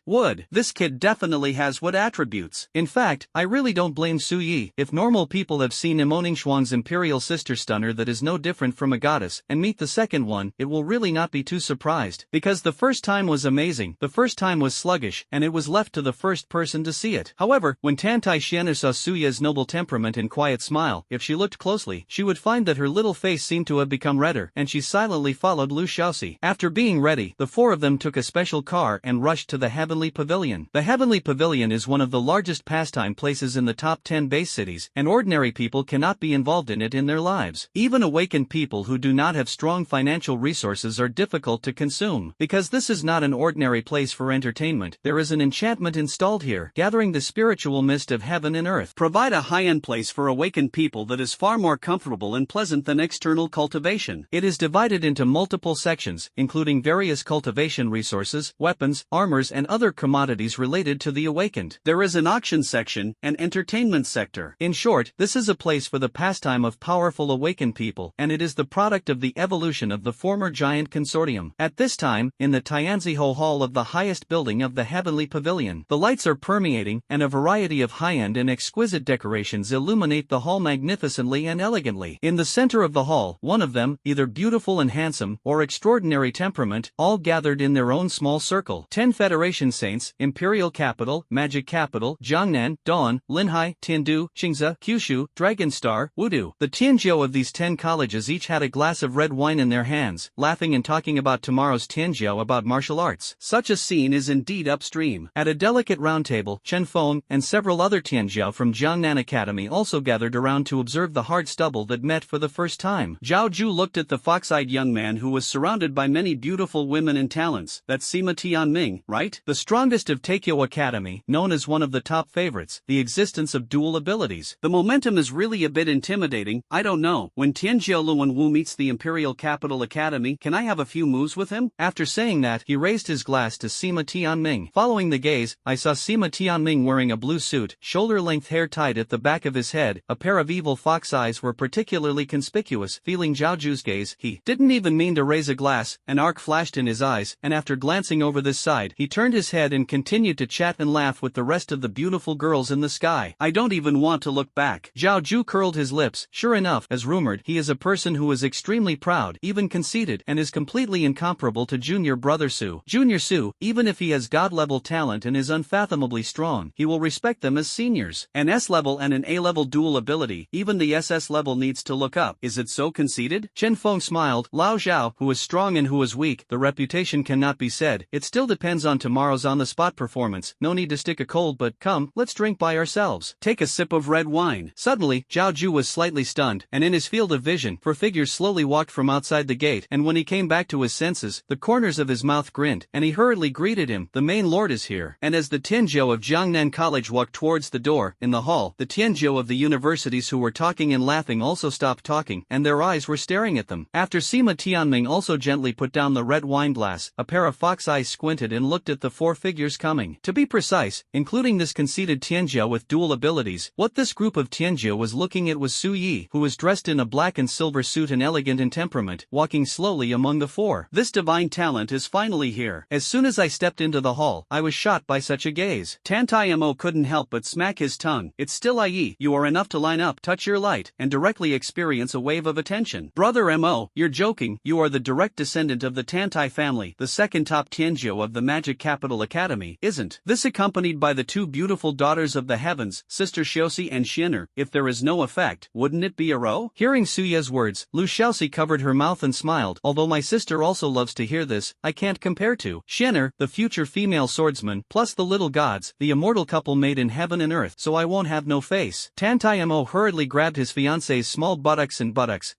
This kid definitely has what attributes. In fact, I really don't blame Su Yi. If normal people have seen Imoningshuang's imperial sister stunner that is no different from a goddess, and meet the second one, it will really not be too surprised, because the first time was amazing, the first time was sluggish, and it was left to the first person to see it. However, when Tantai Xianer saw Suya's noble temperament and quiet smile, if she looked closely, she would find that her little face seemed to have become redder, and she silently followed Lu Xiaoxi. After being ready, the 4 of them took a special car and rushed to the Heavenly Pavilion. The Heavenly Pavilion is one of the largest pastime places in the top 10 base cities, and ordinary people cannot be involved in it in their lives. Even awakened people who do not have strong financial resources are difficult to consume. Because this is not an ordinary place for entertainment, there is an enchantment installed here, gathering the spiritual mist of heaven and earth. Provide a high-end place for awakened people that is far more comfortable and pleasant than external cultivation. It is divided into multiple sections, including various cultivation resources, weapons, armors and other commodities related to the awakened. There is an auction section, an entertainment sector. In short, this is a place for the pastime of powerful awakened people, and it is the product of the evolution of the former giant consortium. At this time, in the Tianziho Hall of the highest building of the Heavenly Pavilion, the lights are permeating, and a variety of high-end and exquisite decorations illuminate the hall magnificently and elegantly. In the center of the hall, one of them, either beautiful and handsome, or extraordinary temperament, all gathered in their own small circle. 10 Federation Saints, Imperial Capital, Magic Capital, Jiangnan, Dawn, Linhai, Tiandu, Qingze, Kyushu, Dragonstar, Wudu. The Tianjiao of these 10 colleges each had a glass of red wine in their hands, laughing and talking about tomorrow's Tianjiao about martial arts. Such a scene is indeed upstream. At a delicate round table, Chen Feng and several other Tianjiao from Jiangnan Academy also gathered around to observe the hard stubble that met for the first time. Zhao Ju looked at the fox-eyed young man who was surrounded by many beautiful women and talents. That's Sima Tianming, right? The strongest of Taikyo Academy, known as one of the top favorites, the existence of dual abilities. The momentum is really a bit intimidating. I don't know. When Tianjiao Luanwu meets the Imperial Capital Academy, can I have a few moves with him? After saying that, he raised his glass to Sima Tianming. Following the gaze, I saw Sima Tianming wearing a blue suit, shoulder-length hair tied at the back of his head. A pair of evil fox eyes were particularly conspicuous. Feeling Zhao Ju's gaze, he didn't even mean to raise a glass. An arc flashed in his eyes, and after glancing over this side, he turned his head and continued to chat and laugh with the rest of the beautiful beautiful girls in the sky. I don't even want to look back. Zhao Ju curled his lips. Sure enough, as rumored, he is a person who is extremely proud, even conceited, and is completely incomparable to junior brother Su. Junior Su, even if he has god-level talent and is unfathomably strong, he will respect them as seniors. An S-level and an A-level dual ability, even the SS level needs to look up. Is it so conceited? Chen Feng smiled. Lao Zhao, who is strong and who is weak, the reputation cannot be said. It still depends on tomorrow's on-the-spot performance. No need to stick a cold, but come, let's drink by ourselves. Take a sip of red wine. Suddenly, Zhao Ju was slightly stunned, and in his field of vision, four figures slowly walked from outside the gate, and when he came back to his senses, the corners of his mouth grinned, and he hurriedly greeted him. The main lord is here. And as the Tianzhou of Jiangnan College walked towards the door, in the hall, the Tianzhou of the universities who were talking and laughing also stopped talking, and their eyes were staring at them. After Sima Tianming also gently put down the red wine glass, a pair of fox eyes squinted and looked at the four figures coming. To be precise, including this conceited Tianzhou with dual abilities, what this group of Tianzhou was looking at was Su Yi, who was dressed in a black and silver suit and elegant in temperament, walking slowly among the four. This divine talent is finally here. As soon as I stepped into the hall, I was shot by such a gaze. Tantai Mo couldn't help but smack his tongue. It's still Yi. You are enough to line up, touch your light, and directly experience a wave of attention. Brother Mo, you're joking. You are the direct descendant of the Tantai family, the second top Tianzhou of the Magic Capital Academy, isn't this accompanied by the two beautiful daughters of the heavens, Sister Xiaoxi and Xin'er? If there is no effect, wouldn't it be a row? Hearing Suya's words, Lu Xiaoxi covered her mouth and smiled. Although my sister also loves to hear this, I can't compare to Xin'er, the future female swordsman, plus the little gods, the immortal couple made in heaven and earth, so I won't have no face. Tantai Mo hurriedly grabbed his fiancée's small buttocks,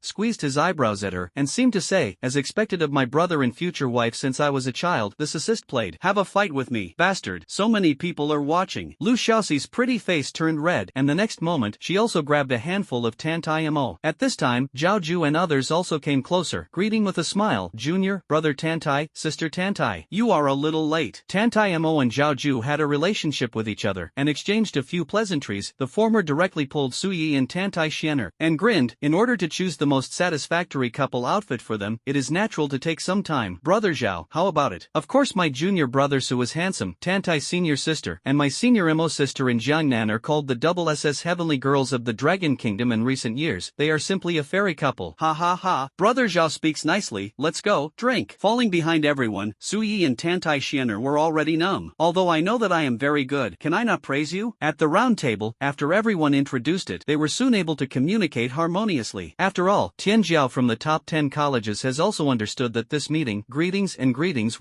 squeezed his eyebrows at her, and seemed to say, as expected of my brother and future wife since I was a child, this assist played. Have a fight with me, bastard. So many people are watching. Lu Xiaoxi's pretty face turned red, and the next moment, she also grabbed a handful of Tantai Mo. At this time, Zhao Ju and others also came closer, greeting with a smile. Junior, brother Tantai, sister Tantai. You are a little late. Tantai Mo and Zhao Ju had a relationship with each other, and exchanged a few pleasantries. The former directly pulled Su Yi and Tantai Xin'er, and grinned. In order to choose the most satisfactory couple outfit for them, it is natural to take some time. Brother Zhao, how about it? Of course my junior brother Su is handsome, Tantai's senior sister, and my senior Mo sister in Jiangnan are called the double SS Heavenly Girls of the Dragon Kingdom. In recent years, they are simply a fairy couple. Ha ha ha. Brother Zhao speaks nicely. Let's go, drink. Falling behind everyone, Su Yi and Tantai Xin'er were already numb. Although I know that I am very good, can I not praise you? At the round table, after everyone introduced it, they were soon able to communicate harmoniously. After all, Tianzhou from the top 10 colleges has also understood that this meeting, greetings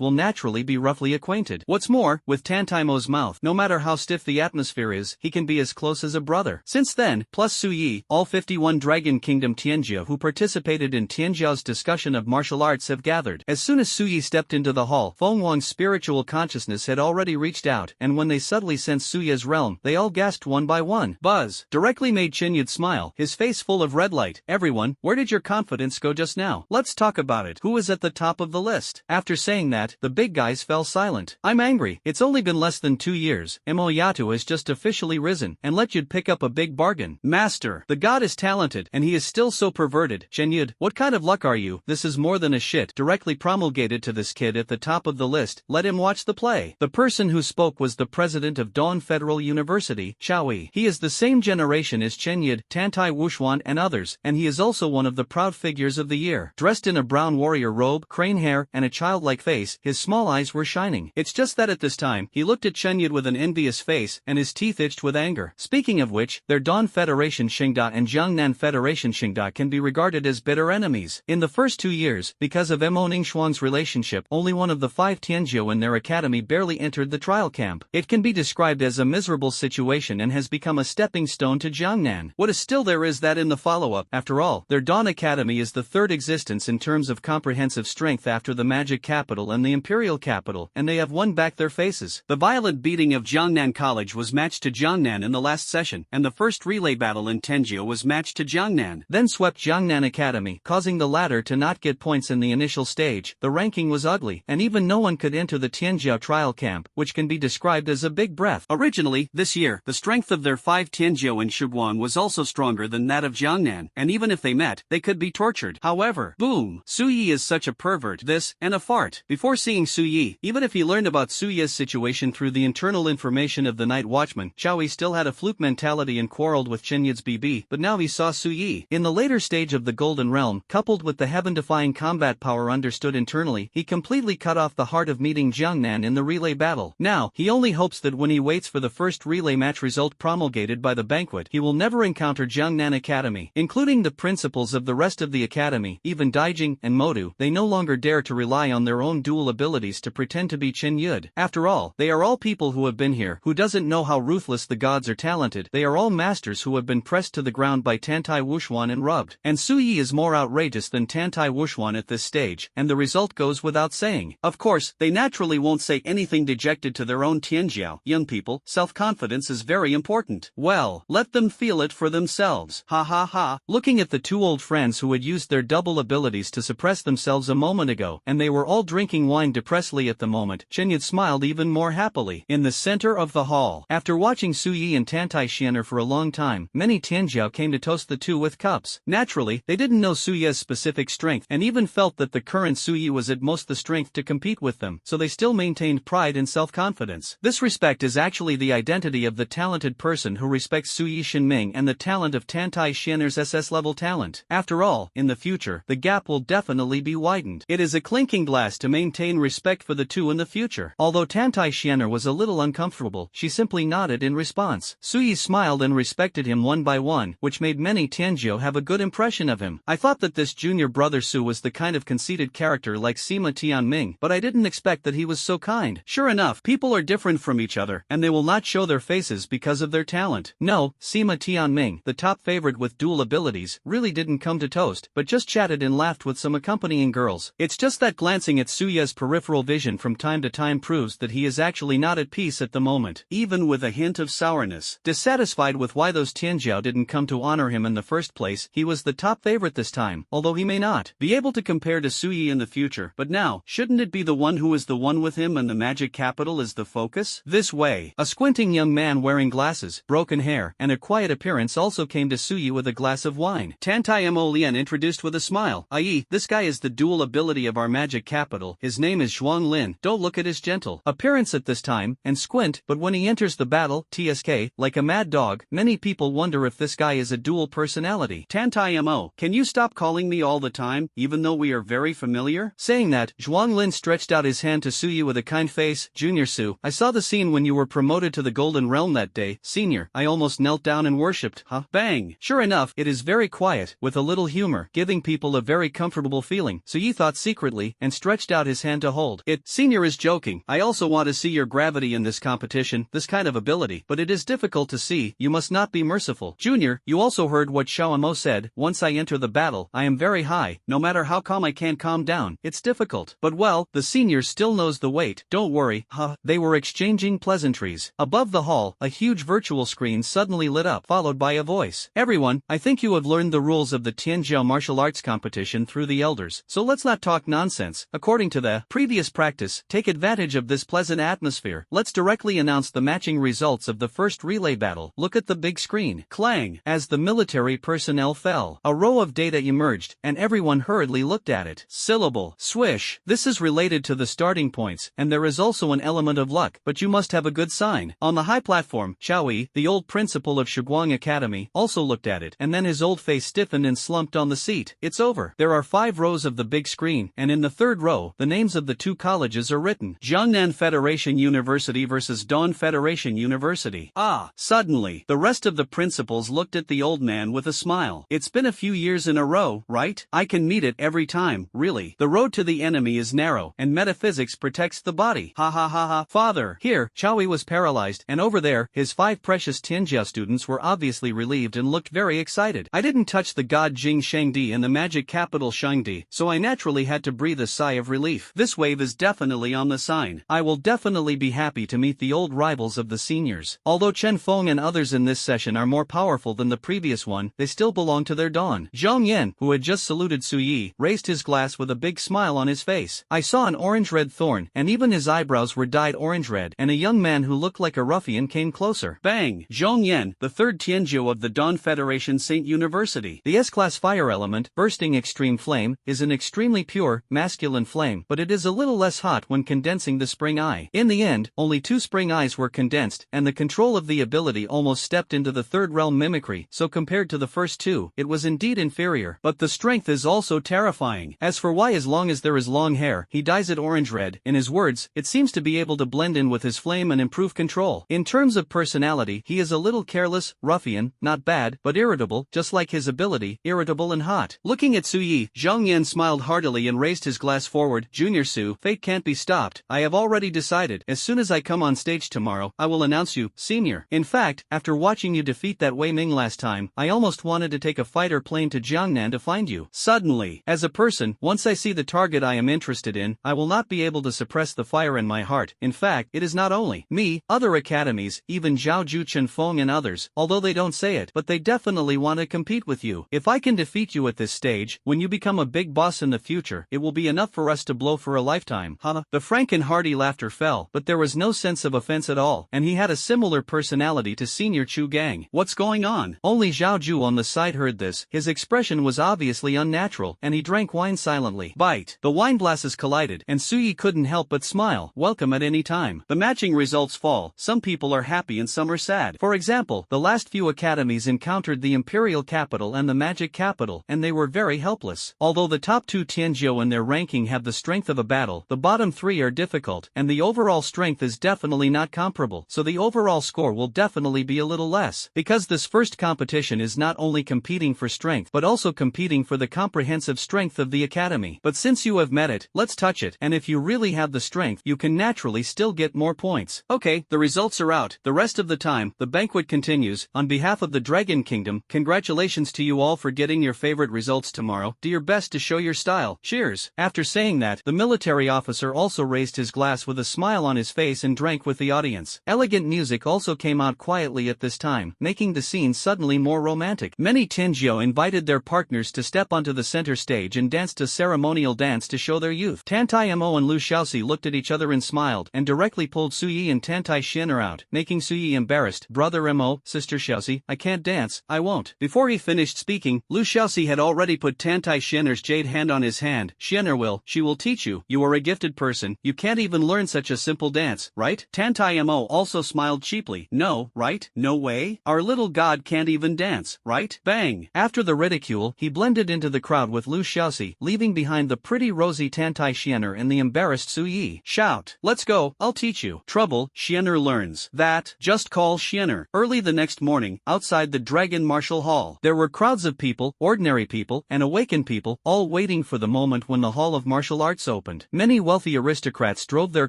will naturally be roughly acquainted. What's more, with Tantai Mo's mouth, no matter how stiff the atmosphere is, he can be as close as a brother. Since then, plus Su Yi, all 51 Dragon Kingdom Tianzhou who participated in Tianzhou's discussion of martial arts have gathered. As soon as Su Yi stepped into the hall, Feng Wang's spiritual consciousness had already reached out, and when they subtly sensed Suya's realm, they all gasped one by one. Buzz directly made Qinyude smile, his face full of red light. Everyone, where did your confidence go just now? Let's talk about it. Who is at the top of the list? After saying that, the big guys fell silent. I'm angry. It's only been less than 2 years. Mo Yatu has just officially risen, and let you pick up a big bargain. Master, the god is talented, and he is still so perverted. Qinyude, what kind of luck are you? This is more than a shit. Directly promulgated to this kid at the top of the list. Let him watch the play. The person who spoke was the president of Dawn Federal University, Xiao Yi. He is the same generation as Qinyude, Tantai Wuxuan and others, and he is also one of the proud figures of the year. Dressed in a brown warrior robe, crane hair, and a childlike face, his small eyes were shining. It's just that at this time, he looked at Qinyude with an envious face, and his teeth itched with anger. Speaking of which, their Dawn Federation Xingda and Jiangnan Federation Xingda can be regarded as bitter enemies. In the first 2 years, because of Mo Ningxuang's relationship, only one of the 5 Tianzhou in their academy barely entered the trial camp. It can be described as a miserable situation and has become a stepping stone to Jiangnan. What is still there is that in the follow-up, after all, their Dawn Academy is the third existence in terms of comprehensive strength after the Magic Capital and the Imperial Capital, and they have won back their faces. The violent beating of Jiangnan College was matched to Jiangnan in the last session, and the first relay battle in Tianzhou was matched to Jiangnan, then swept Jiangnan Academy, causing the latter to not get points in the initial stage. The ranking was ugly, and even no one could enter the Tianzhou trial camp, which can be described as a big breath. Originally, this year, the strength of their 5 Tianzhou in Shuguan was also stronger than that of Jiangnan, and even if they met, they could be tortured. However, boom, Su Yi is such a pervert, this, and a fart. Before seeing Su Yi, even if he learned about Su Yi's situation through the internal information of the night watchman, Xiao Yi still had a fluke mentality and quarreled with Chen Yid's BB, but now he saw Su Yi. In the later stage of the Golden Realm, coupled with the heaven-defying combat power understood internally, he completely cut off the heart of meeting Jiangnan in the relay battle. Now, he only hopes that when he waits for the first relay match result promulgated by the banquet, he will never encounter Jiangnan Academy, including the principals of the rest of the academy, even Daijing and Modu. They no longer dare to rely on their own dual abilities to pretend to be Chen Yud. After all, they are all people who have been here. Who doesn't know how ruthless the gods are talented? They are all masters who have been pressed to the ground by Tantai Wuxuan and rubbed. And Su Yi is more outrageous than Tantai Wuxuan at this stage, and the result goes without saying. Of course, they naturally won't say anything dejected to their own Tianjiao. Young people, self-confidence is very important. Well, let them feel it for themselves. Ha ha ha. Looking at the two old friends who had used their double abilities to suppress themselves a moment ago, and they were all drinking wine depressedly at the moment, Chen Yid smiled even more happily. In the center of the hall, after watching Su Yi and Tantai Xianer for a long time, many Tianjiao came to toast the two with cups. Naturally, they didn't know Su Yi's specific strength and even felt that the current Su Yi was at most the strength to compete with them, so they still maintained pride and self-confidence. This respect is actually the identity of the talented person who respects Su Yi Shinming and the talent of Tantai Xianer's SS-level talent. After all, in the future, the gap will definitely be widened. It is a clinking glass to maintain respect for the two in the future. Although Tantai Xianer was a little uncomfortable, she simply nodded in response. Su Yi smiled and respected him one by one, which made many Tianjiao have a good impression of him. I thought that this junior brother Su was the kind of conceited character like Sima Tianming, but I didn't expect that he was so kind. Sure enough, people are different from each other, and they will not show their faces because of their talent. No, Sima Tianming, the top favorite with dual abilities, really didn't come to toast, but just chatted and laughed with some accompanying girls. It's just that glancing at Suya's peripheral vision from time to time proves that he is actually not at peace at the moment, even with a hint of sourness. Dissatisfied with why those Tianjiao didn't come to honor him in the first place, he was the top favorite this time, although he may not be able to compare to Su Yi in the future. But now, shouldn't it be the one who is the one with him and the magic capital is the focus? This way, a squinting young man wearing glasses, broken hair, and a quiet appearance also came to Su Yi with a glass of wine. Tantai Mo Lian introduced with a smile, i.e., this guy is the dual ability of our magic capital. His name is Zhuang Lin. Don't look at his gentle appearance at this time, and squint, but when he enters the battle, TSK, like a mad dog, many people wonder if this guy is a dual personality. Tantai Mo, can you stop calling me all the time, even though we are very familiar? Saying that, Zhuang Lin stretched out his hand to Su Yi with a kind face. Junior Su, I saw the scene when you were promoted to the Golden Realm that day. Senior, I almost knelt down and worshipped. Huh? Bang! Sure enough, it is very quiet, with a little humor, giving people a very comfortable feeling. Su Yi thought secretly, and stretched out his hand to hold it. Senior is joking. I also want to see your gravity in this competition, this kind of ability, but it is difficult to see. You must not be merciful. Junior, you also heard what Xiao Mo said. Once I enter the battle, I am very high. No matter how calm I can't calm down, it's difficult. But well, the senior still knows the weight. Don't worry. Huh. They were exchanging pleasantries. Above the hall, a huge virtual screen suddenly lit up, followed by a voice. Everyone, I think you have learned the rules of the Tianjiao martial arts competition through the elders, so let's not talk nonsense. According to the previous practice, take advantage of this pleasant atmosphere. Let's directly announce the matching results of the first relay battle. Look at the big screen. Clang! As the military personnel fell, a row of data emerged, and everyone hurriedly looked at it. Syllable. Swish. This is related to the starting points, and there is also an element of luck, but you must have a good sign. On the high platform, Xiao Yi, the old principal of Shuguang Academy, also looked at it, and then his old face stiffened and slumped on the seat. It's over. There are 5 rows of the big screen, and in the third row, the names of the 2 colleges are written. Jiangnan Federation University versus Dawn Federation University. Ah! Suddenly, the rest of the principals looked at the old man with a smile. It's been a few years in a row, right? I can meet it every time, really. The road to the enemy is narrow, and metaphysics protects the body. Ha ha ha ha. Father! Here, Xiao Yi was paralyzed, and over there, his 5 precious Tianjia students were obviously relieved and looked very excited. I didn't touch the god Jing Shangdi and the magic capital Shangdi, so I naturally had to breathe a sigh of relief. This wave is definitely on the sign. I will definitely be happy to meet the old rivals of the seniors. Although Chen Feng and others in this session are more powerful than the previous one, they still belong to their dawn. Zhang Yan, who had just saluted Su Yi, raised his glass with a big smile on his face. I saw an orange-red thorn, and even his eyebrows were dyed orange-red, and a young man who looked like a ruffian came closer. Bang! Zhang Yan, the third Tianjiao of the Dawn Federation Saint University. The S-class fire element, bursting extreme flame, is an extremely pure, masculine flame, but it is a little less hot when condensing the spring eye. In the end, only 2 spring eyes were were condensed, and the control of the ability almost stepped into the third realm mimicry, so compared to the first two, it was indeed inferior. But the strength is also terrifying. As for why as long as there is long hair, he dyes it orange-red, in his words, it seems to be able to blend in with his flame and improve control. In terms of personality, he is a little careless, ruffian, not bad, but irritable, just like his ability, irritable and hot. Looking at Su Yi, Zhang Yan smiled heartily and raised his glass forward. Junior Su, fate can't be stopped. I have already decided, as soon as I come on stage tomorrow, I will announce you, senior. In fact, after watching you defeat that Wei Ming last time, I almost wanted to take a fighter plane to Jiangnan to find you. Suddenly, as a person, once I see the target I am interested in, I will not be able to suppress the fire in my heart. In fact, it is not only me, other academies, even Zhaoju Chenfeng and others, although they don't say it, but they definitely want to compete with you. If I can defeat you at this stage, when you become a big boss in the future, it will be enough for us to blow for a lifetime. Huh? The frank and hearty laughter fell, but there was no sense of offense at all, and he had a similar personality to Senior Chu Gang. What's going on? Only Zhao Ju on the side heard this. His expression was obviously unnatural, and he drank wine silently. Bite. The wine glasses collided, and Su Yi couldn't help but smile. Welcome at any time. The matching results fall. Some people are happy and some are sad. For example, the last few academies encountered the Imperial Capital and the Magic Capital, and they were very helpless. Although the top two Tianzhou in their ranking have the strength of a battle, the bottom three are difficult, and the overall strength is definitely not comparable, so the overall score will definitely be a little less. Because this first competition is not only competing for strength but also competing for the comprehensive strength of the academy. But since you have met it, let's touch it, and if you really have the strength, you can naturally still get more points. Okay, the results are out. The rest of the time, the banquet continues. On behalf of the Dragon Kingdom, congratulations to you all for getting your favorite results tomorrow. Do your best to show your style. Cheers. After saying that, the military officer also raised his glass with a smile on his face and drank with the audience. Elegant music also came out quietly at this time, making the scene suddenly more romantic. Many Tianzhou invited their partners to step onto the center stage and danced a ceremonial dance to show their youth. Tantai Mo and Lu Xiaoxi looked at each other and smiled, and directly pulled Su Yi and Tantai Xiener out, making Su Yi embarrassed. Brother Mo, Sister Xiaoxi, I can't dance, I won't. Before he finished speaking, Lu Xiaoxi had already put Tantai Xiener's jade hand on his hand. Xiener she will teach you. You are a gifted person, you can't even learn such a simple dance, right? Tantai Mo also smiled cheaply. No, right? No way? Our little god can't even dance, right? Bang! After the ridicule, he blended into the crowd with Lu Xiaoxi, leaving behind the pretty rosy Tantai Xiener and the embarrassed Su Yi. Shout! Let's go, I'll teach you. Trouble, Xiener learns. That, just call Xiener. Early the next morning, outside the Dragon Martial Hall, there were crowds of people, ordinary people, and awakened people, all waiting for the moment when the Hall of Martial Arts opened. Many wealthy aristocrats drove their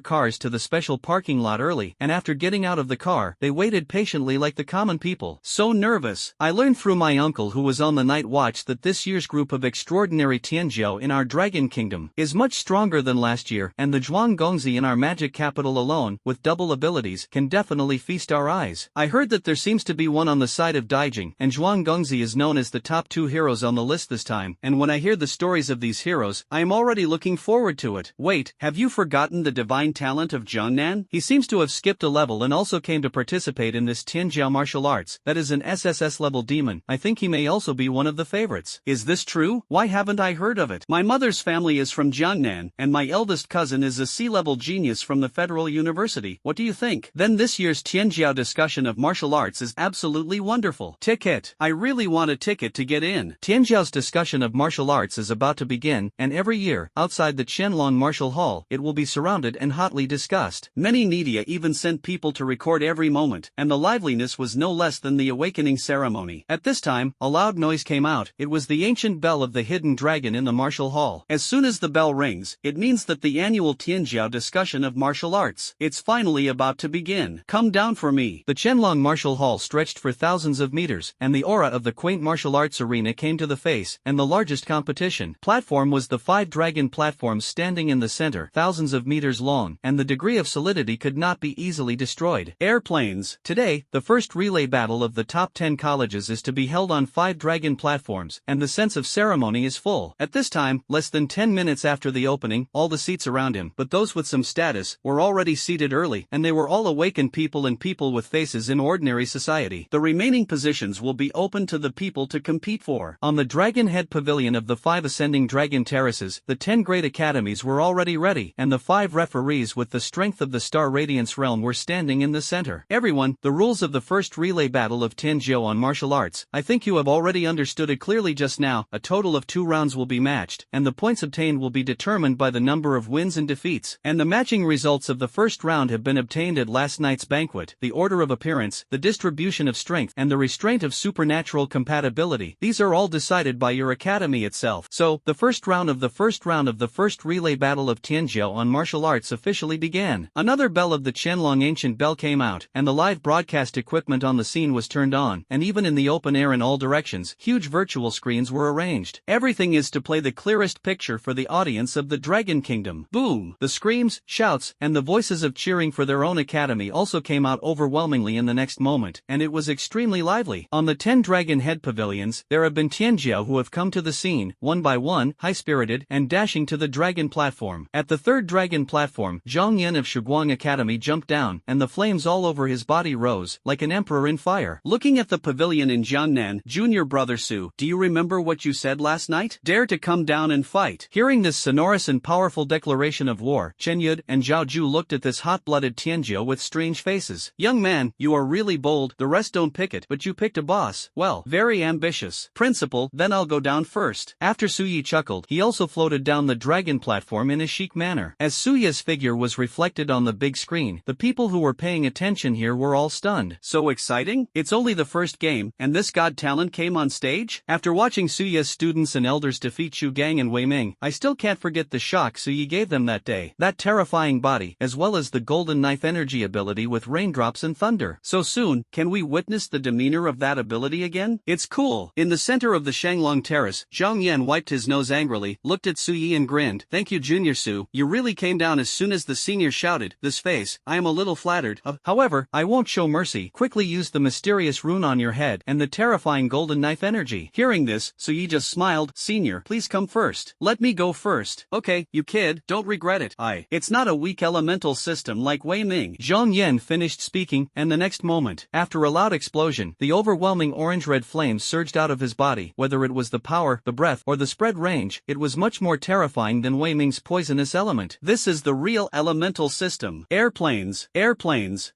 cars to the special parking lot early, and after getting out of the car, they waited patiently like the common people. So nervous. I learned through my uncle who was on the night watch that this year's group of extraordinary Tianzhou in our Dragon Kingdom is much stronger than last year, and the Zhuang Gongzi in our magic capital alone, with double abilities, can definitely feast our eyes. I heard that there seems to be one on the side of Daijing, and Zhuang Gongzi is known as the top two heroes on the list this time, and when I hear the stories of these heroes, I am already looking forward to it. Wait, have you forgotten the divine talent of Jiangnan? He seems to have skipped a level and also came to participate in this Tianzhou martial arts. That is an SSS level demon. I think he may also be one of the favorites. Is this true? Why haven't I heard of it? My mother's family is from Jiangnan, and my eldest cousin is a C-level genius from the Federal University. What do you think? Then this year's Tianzhou discussion of martial arts is absolutely wonderful. Ticket. I really want a ticket to get in. Tianzhou's discussion of martial arts is about to begin, and every year, outside the Qianlong Martial Hall, it will be surrounded and hotly discussed. Many media even sent people to record every moment, and the liveliness was no less than the awakening ceremony. At this time, a loud noise came out. It was the ancient bell of the hidden dragon in the martial hall. As soon as the bell rings, it means that the annual Tianzhou discussion of martial arts, it's finally about to begin. Come down for me. The Qianlong Martial Hall stretched for thousands of meters, and the aura of the quaint martial arts arena came to the face, and the largest competition platform was the 5 dragon platforms standing in the center, thousands of meters long, and the degree of solidity could not be easily destroyed. Airplanes. Today, the first relay battle of the top 10 colleges is to be held on 5 dragon platforms, and the sense of ceremony is full. At this time, less than 10 minutes after the opening, all the seats around him, but those with some status, were already seated early, and they were all awakened people and people with faces in ordinary society. The remaining positions will be open to the people to compete for. On the Dragon Head Pavilion of the 5 ascending dragon terraces, the 10 great academies were already ready, and the 5 referees with the strength of the Star Radiance realm Shenlong were standing in the center. Everyone, the rules of the first relay battle of Tianzhou on martial arts, I think you have already understood it clearly just now. A total of 2 rounds will be matched, and the points obtained will be determined by the number of wins and defeats. And the matching results of the first round have been obtained at last night's banquet. The order of appearance, the distribution of strength, and the restraint of supernatural compatibility. These are all decided by your academy itself. So, the first round of the first relay battle of Tianzhou on martial arts officially began. Another bell of the Qianlong ancient bell came out, and the live broadcast equipment on the scene was turned on, and even in the open air in all directions, huge virtual screens were arranged. Everything is to play the clearest picture for the audience of the Dragon Kingdom. Boom! The screams, shouts, and the voices of cheering for their own academy also came out overwhelmingly in the next moment, and it was extremely lively. On the 10 Dragon Head pavilions, there have been Tianjiao who have come to the scene, one by one, high-spirited, and dashing to the dragon platform. At the 3rd dragon platform, Zhang Yan of Shuguang Academy jumped down, and the flames all over his body rose, like an emperor in fire. Looking at the pavilion in Jiangnan, junior brother Su, do you remember what you said last night? Dare to come down and fight. Hearing this sonorous and powerful declaration of war, Chen Yud and Zhao Ju looked at this hot-blooded Tianjiao with strange faces. Young man, you are really bold, the rest don't pick it, but you picked a boss. Well, very ambitious. Principal, then I'll go down first. After Su Yi chuckled, he also floated down the dragon platform in a chic manner. As Su Yi's figure was reflected on the big screen, the people who were paying attention here were all stunned. So exciting? It's only the first game, and this god talent came on stage? After watching Su Yi's students and elders defeat Shu Gang and Wei Ming, I still can't forget the shock Su Yi gave them that day. That terrifying body, as well as the golden knife energy ability with raindrops and thunder. So soon, can we witness the demeanor of that ability again? It's cool. In the center of the Shanglong Terrace, Zhang Yan wiped his nose angrily, looked at Su Yi and grinned. Thank you, Junior Su. You really came down as soon as the senior shouted. This face, I am a little flattered. However, I won't show mercy. Quickly use the mysterious rune on your head and the terrifying golden knife energy. Hearing this, Su Yi just smiled. Senior, please come first. Let me go first. Okay, you kid, don't regret it. It's not a weak elemental system like Wei Ming. Zhang Yan finished speaking, and the next moment, after a loud explosion, the overwhelming orange-red flames surged out of his body. Whether it was the power, the breath, or the spread range, it was much more terrifying than Wei Ming's poisonous element. This is the real elemental system. Airplanes,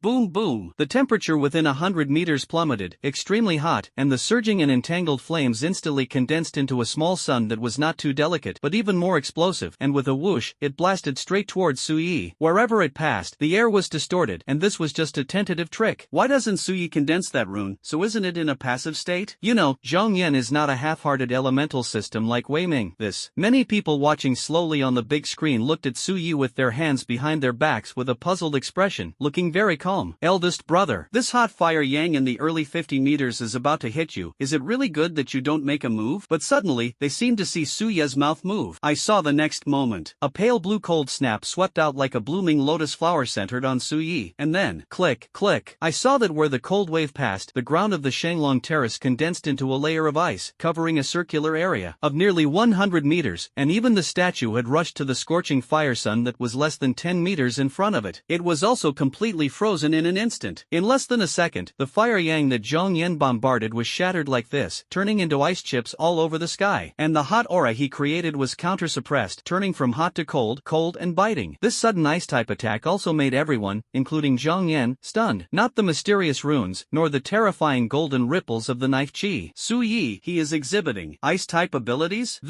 boom boom. The temperature within 100 meters plummeted, extremely hot, and the surging and entangled flames instantly condensed into a small sun that was not too delicate, but even more explosive, and with a whoosh, it blasted straight towards Su Yi. Wherever it passed, the air was distorted, and this was just a tentative trick. Why doesn't Su Yi condense that rune? So isn't it in a passive state? You know, Zhang Yan is not a half-hearted elemental system like Wei Ming. Many people watching slowly on the big screen looked at Su Yi with their hands behind their backs with a puzzled expression, looking very calm. Eldest brother, this hot fire yang in the early 50 meters is about to hit you. Is it really good that you don't make a move? But suddenly, they seemed to see Su Yi's mouth move. I saw the next moment. A pale blue cold snap swept out like a blooming lotus flower centered on Su Yi, and then, click, click. I saw that where the cold wave passed, the ground of the Shanglong Terrace condensed into a layer of ice, covering a circular area of nearly 100 meters, and even the statue had rushed to the scorching fire sun that was less than 10 meters in front of it. It was also completely frozen in an instant. In less than a second, the fire yang that Zhang Yan bombarded was shattered like this, turning into ice chips all over the sky. And the hot aura he created was counter-suppressed, turning from hot to cold, cold and biting. This sudden ice-type attack also made everyone, including Zhang Yan, stunned. Not the mysterious runes, nor the terrifying golden ripples of the knife chi. Su Yi, he is exhibiting ice-type abilities?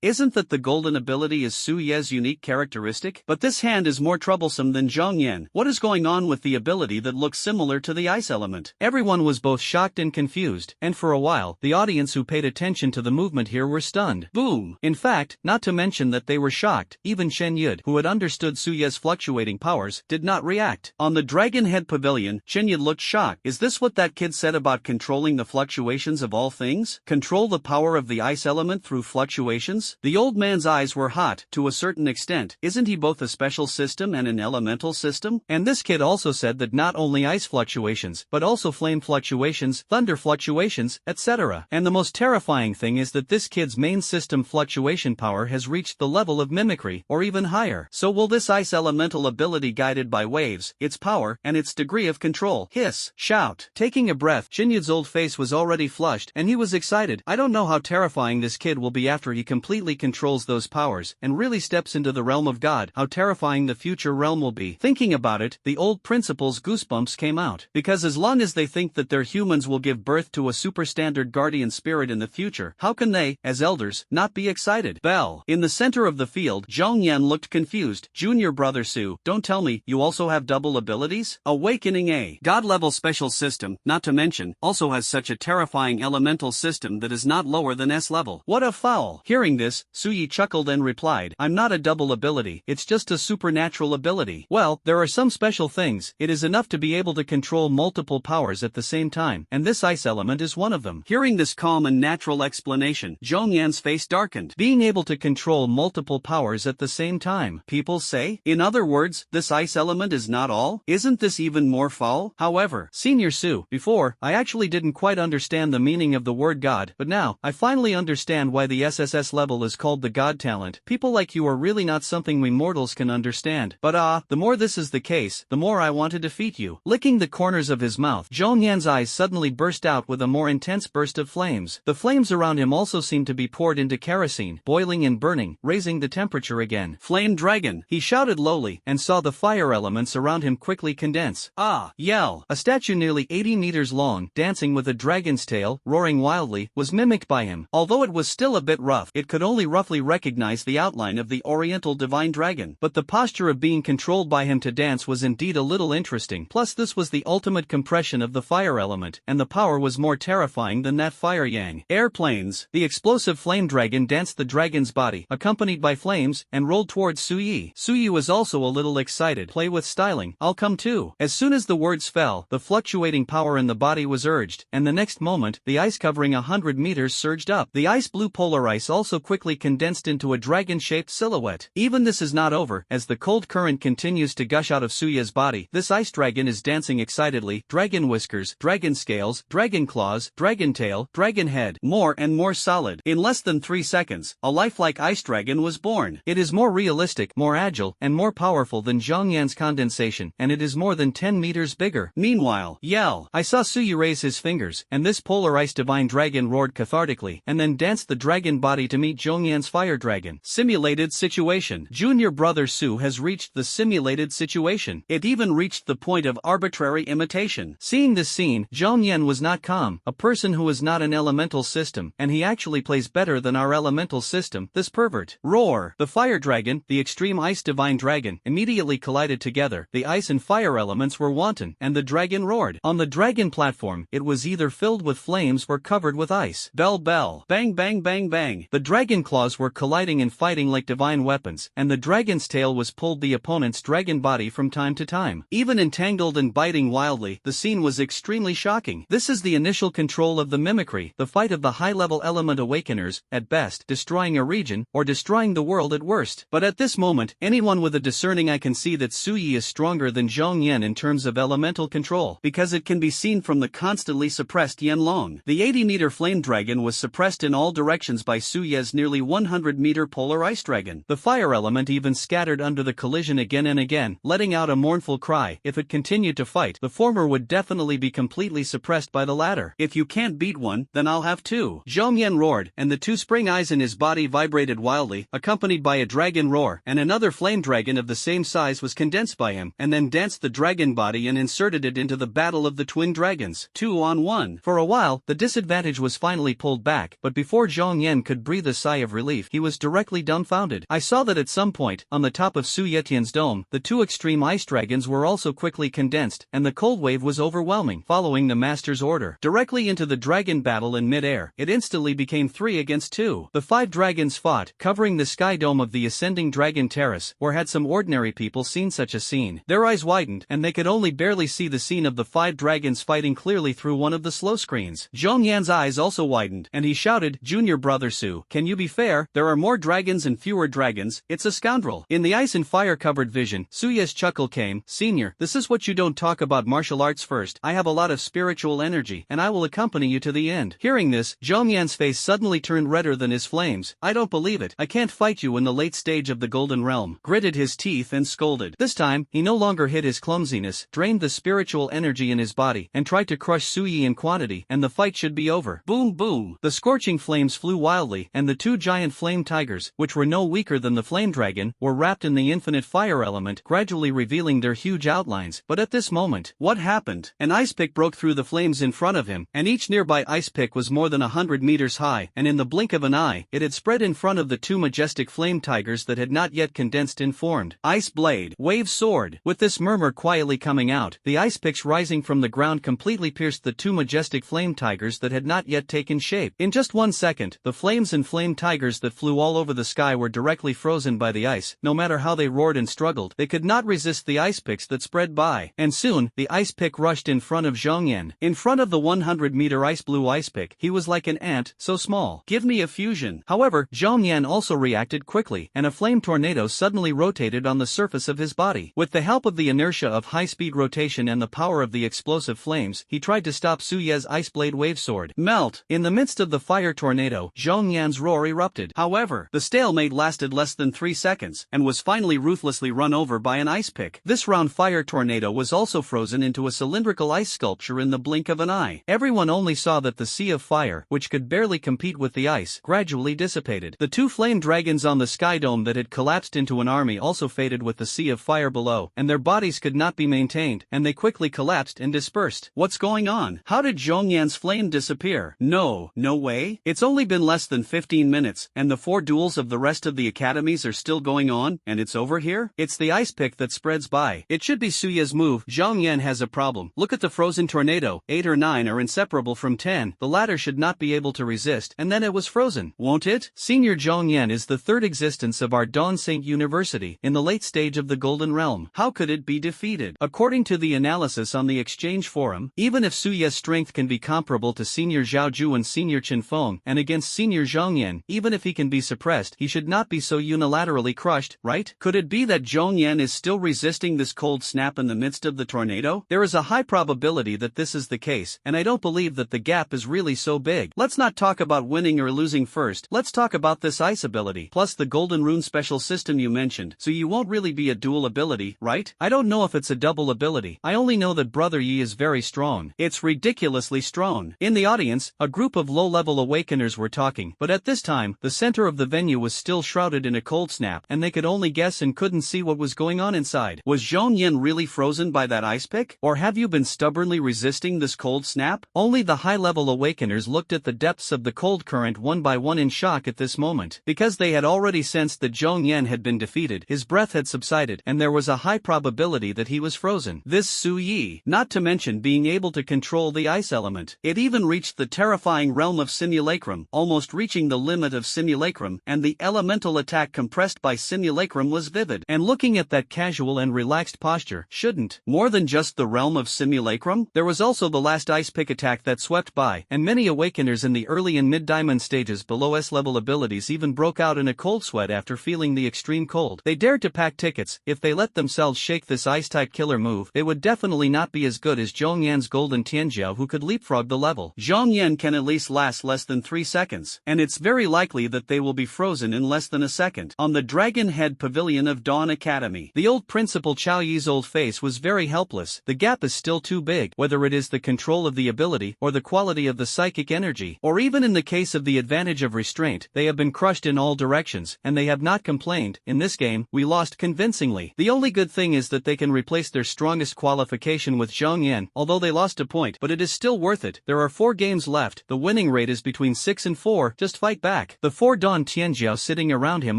Isn't that the golden ability is Su Yi's unique characteristic? But this hand is more troublesome than Zhang Yan. What is going on with the ability that looks similar to the ice element? Everyone was both shocked and confused, and for a while, the audience who paid attention to the movement here were stunned. Boom! In fact, not to mention that they were shocked, even Chen Yud, who had understood Su Yi's fluctuating powers, did not react. On the Dragon Head Pavilion, Chen Yud looked shocked. Is this what that kid said about controlling the fluctuations of all things? Control the power of the ice element through fluctuations? The old man's eyes were hot, to a certain extent. Isn't he both a special system and an elemental system? And this kid also said that not only ice fluctuations, but also flame fluctuations, thunder fluctuations, etc. And the most terrifying thing is that this kid's main system fluctuation power has reached the level of mimicry, or even higher. So will this ice elemental ability guided by waves, its power, and its degree of control? Hiss, shout. Taking a breath, Chinyud's old face was already flushed, and he was excited. I don't know how terrifying this kid will be after he completely controls those powers, and really steps into the realm of God. How terrifying the future realm will be. Thinking about it, the old principal's goosebumps came out. Because as long as they think that their humans will give birth to a superstandard guardian spirit in the future, how can they, as elders, not be excited? Bell. In the center of the field, Zhong Yan looked confused. Junior brother Su, don't tell me, you also have double abilities? Awakening a god-level special system, not to mention, also has such a terrifying elemental system that is not lower than S level. What a foul! Hearing this, Su Yi chuckled and replied, I'm not a double ability, it's just a supernatural ability. Well, there are some special things, it is enough to be able to control multiple powers at the same time, and this ice element is one of them. Hearing this calm and natural explanation, Zhong Yan's face darkened. Being able to control multiple powers at the same time, people say? In other words, this ice element is not all? Isn't this even more foul? However, Senior Su, before, I actually didn't quite understand the meaning of the word God, but now, I finally understand why the SSS level is called the God talent. People like you are really not something we mortals can understand. But the more this is the case, the more I want to defeat you. Licking the corners of his mouth, Zhong Yan's eyes suddenly burst out with a more intense burst of flames. The flames around him also seemed to be poured into kerosene, boiling and burning, raising the temperature again. Flame dragon, he shouted lowly, and saw the fire elements around him quickly condense. Yell. A statue nearly 80 meters long, dancing with a dragon's tail, roaring wildly, was mimicked by him. Although it was still a bit rough, it could only roughly recognize the outline of the oriental divine dragon. But the posture of being controlled by him to dance was indeed a little interesting. Plus this was the ultimate compression of the fire element, and the power was more terrifying than that fire yang. Airplanes. The explosive flame dragon danced the dragon's body, accompanied by flames, and rolled towards Su Yi. Su Yi was also a little excited. Play with styling, I'll come too. As soon as the words fell, the fluctuating power in the body was urged, and the next moment, the ice covering 100 meters surged up. The ice blue polar ice also quickly condensed into a dragon-shaped silhouette. Even this is not over, as the cold current continues to gush out of Suya's body. This ice dragon is dancing excitedly, dragon whiskers, dragon scales, dragon claws, dragon tail, dragon head, more and more solid. In less than 3 seconds, a lifelike ice dragon was born. It is more realistic, more agile, and more powerful than Zhong Yan's condensation, and it is more than 10 meters bigger. Meanwhile, yell. I saw Suyi raise his fingers, and this polar ice divine dragon roared cathartically, and then danced the dragon body to meet Zhong Yan's fire dragon. Simulated situation. Junior brother Su has reached the simulated situation. It even reached the point of arbitrary imitation. Seeing this scene, Zhong Yan was not calm, a person who is not an elemental system, and he actually plays better than our elemental system, this pervert. Roar. The fire dragon, the extreme ice divine dragon, immediately collided together. The ice and fire elements were wanton, and the dragon roared. On the dragon platform, it was either filled with flames or covered with ice. Bell bell. Bang bang bang bang. The dragon claws were colliding and fighting like divine weapons, and the dragon's tail was pulled the opponent's dragon body from time to time. Even entangled and biting wildly, the scene was extremely shocking. This is the initial control of the mimicry, the fight of the high-level element awakeners, at best, destroying a region, or destroying the world at worst. But at this moment, anyone with a discerning eye can see that Su Yi is stronger than Zhong Yan in terms of elemental control, because it can be seen from the constantly suppressed Yan Long. The 80-meter flame dragon was suppressed in all directions by Su Ye's nearly 100-meter polar ice dragon. The fire element even scattered under the collision again and again, letting out a mournful cry. If it continued to fight, the former would definitely be completely suppressed by the latter. If you can't beat one, then I'll have two. Zhong Yan roared, and the two spring eyes in his body vibrated wildly, accompanied by a dragon roar, and another flame dragon of the same size was condensed by him, and then danced the dragon body and inserted it into the battle of the twin dragons. 2 on 1. For a while, the disadvantage was finally pulled back, but before Zhong Yan could breathe a sigh of relief, he was directly dumbfounded. I saw that at some point, on the top of Su Yetian's dome, the two extreme ice dragons were also quickly condensed, and the cold wave was overwhelming. Following the master's order, directly into the dragon battle in mid-air, it instantly became 3 against 2. The 5 dragons fought, covering the sky dome of the ascending dragon terrace, where had some ordinary people seen such a scene, their eyes widened, and they could only barely see the scene of the 5 dragons fighting clearly through one of the slow screens. Zhong Yan's eyes also widened, and he shouted, Junior brother Su, can you be fair? There are more dragons and fewer dragons, it's a scoundrel. In the ice and fire-covered vision, Suya's chuckle came, Senior, this is what you don't talk about martial arts first. I have a lot of spiritual energy, and I will accompany you to the end. Hearing this, Zhong Yan's face suddenly turned redder than his flames. I don't believe it. I can't fight you in the late stage of the Golden Realm. Gritted his teeth and scolded. This time, he no longer hid his clumsiness, drained the spiritual energy in his body, and tried to crush Su Yi in quantity, and the fight should be over. Boom boom. The scorching flames flew wildly, and the 2 giant flame tigers, which were no weaker than the flame dragon, were wrapped in the infinite fire element, gradually revealing revealing their huge outlines. But at this moment, what happened? An ice pick broke through the flames in front of him, and each nearby ice pick was more than 100 meters high, and in the blink of an eye, it had spread in front of the two majestic flame tigers that had not yet condensed and formed. Ice blade, wave sword. With this murmur quietly coming out, the ice picks rising from the ground completely pierced the two majestic flame tigers that had not yet taken shape. In just 1 second, the flames and flame tigers that flew all over the sky were directly frozen by the ice. No matter how they roared and struggled, they could not resist the ice picks that spread by. And soon, the ice pick rushed in front of Zhongyan. In front of the 100-meter ice blue ice pick, he was like an ant, so small. Give me a fusion. However, Zhongyan also reacted quickly, and a flame tornado suddenly rotated on the surface of his body. With the help of the inertia of high-speed rotation and the power of the explosive flames, he tried to stop Su Ye's ice blade wave sword. Melt! In the midst of the fire tornado, Zhongyan's roar erupted. However, the stalemate lasted less than 3 seconds, and was finally ruthlessly run over by an ice pick. This round fire tornado was also frozen into a cylindrical ice sculpture in the blink of an eye. Everyone only saw that the sea of fire, which could barely compete with the ice, gradually dissipated. The two flame dragons on the sky dome that had collapsed into an army also faded with the sea of fire below, and their bodies could not be maintained, and they quickly collapsed and dispersed. What's going on? How did Zhongyan's flame disappear? No way. It's only been less than 15 minutes, and the 4 duels of the rest of the academies are still going on, and it's over here? It's the ice pick that spreads by. It should be Su Ye's move. Zhongyan has a problem. Look at the frozen tornado. 8 or 9 are inseparable from 10. The latter should not be able to resist, and then it was frozen, won't it? Senior Zhongyan is the third existence of our Dawn Saint University, in the late stage of the Golden Realm. How could it be defeated? According to the analysis on the exchange forum, even if Su Ye's strength can be comparable to Senior Zhaoju and Senior Qinfeng, and against Senior Zhongyan, even if he can be suppressed, he should not be so unilaterally crushed, right? Could it be that Zhongyan is still resisting this cold snap in the midst of the tornado? There is a high probability that this is the case, and I don't believe that the gap is really so big. Let's not talk about winning or losing first, let's talk about this ice ability, plus the Golden Rune special system you mentioned, so you won't really be a dual ability, right? I don't know if it's a double ability. I only know that Brother Yi is very strong. It's ridiculously strong. In the audience, a group of low-level awakeners were talking, but at this time, the center of the venue was still shrouded in a cold snap, and they could only guess and couldn't see what was going on inside. Was Zhongyan really frozen by that ice pick? Or have you been stubbornly resisting this cold snap? Only the high-level awakeners looked at the depths of the cold current one by one in shock at this moment. Because they had already sensed that Zhongyan had been defeated, his breath had subsided, and there was a high probability that he was frozen. This Su Yi, not to mention being able to control the ice element. It even reached the terrifying realm of simulacrum, almost reaching the limit of simulacrum, and the elemental attack compressed by simulacrum was vivid. And looking at that casual and relaxed posture, shouldn't more than just the realm of simulacrum? There was also the last ice pick attack that swept by, and many awakeners in the early and mid-diamond stages below S-level abilities even broke out in a cold sweat after feeling the extreme cold. They dared to pack tickets. If they let themselves shake this ice-type killer move, it would definitely not be as good as Zhongyan's Golden Tianjiao, who could leapfrog the level. Zhongyan can at least last less than 3 seconds, and it's very likely that they will be frozen in less than a second. On the Dragon Head Pavilion of Dawn Academy, the old principal Chao Yi's old face was very helpless. The gap is still too big, whether it is the control of the ability, or the quality of the psychic energy, or even in the case of the advantage of restraint, they have been crushed in all directions, and they have not complained. In this game, we lost convincingly. The only good thing is that they can replace their strongest qualification with Zhongyan, although they lost a point, but it is still worth it. There are 4 games left, the winning rate is between 6 and 4, just fight back. The 4 Dawn Tianjiao sitting around him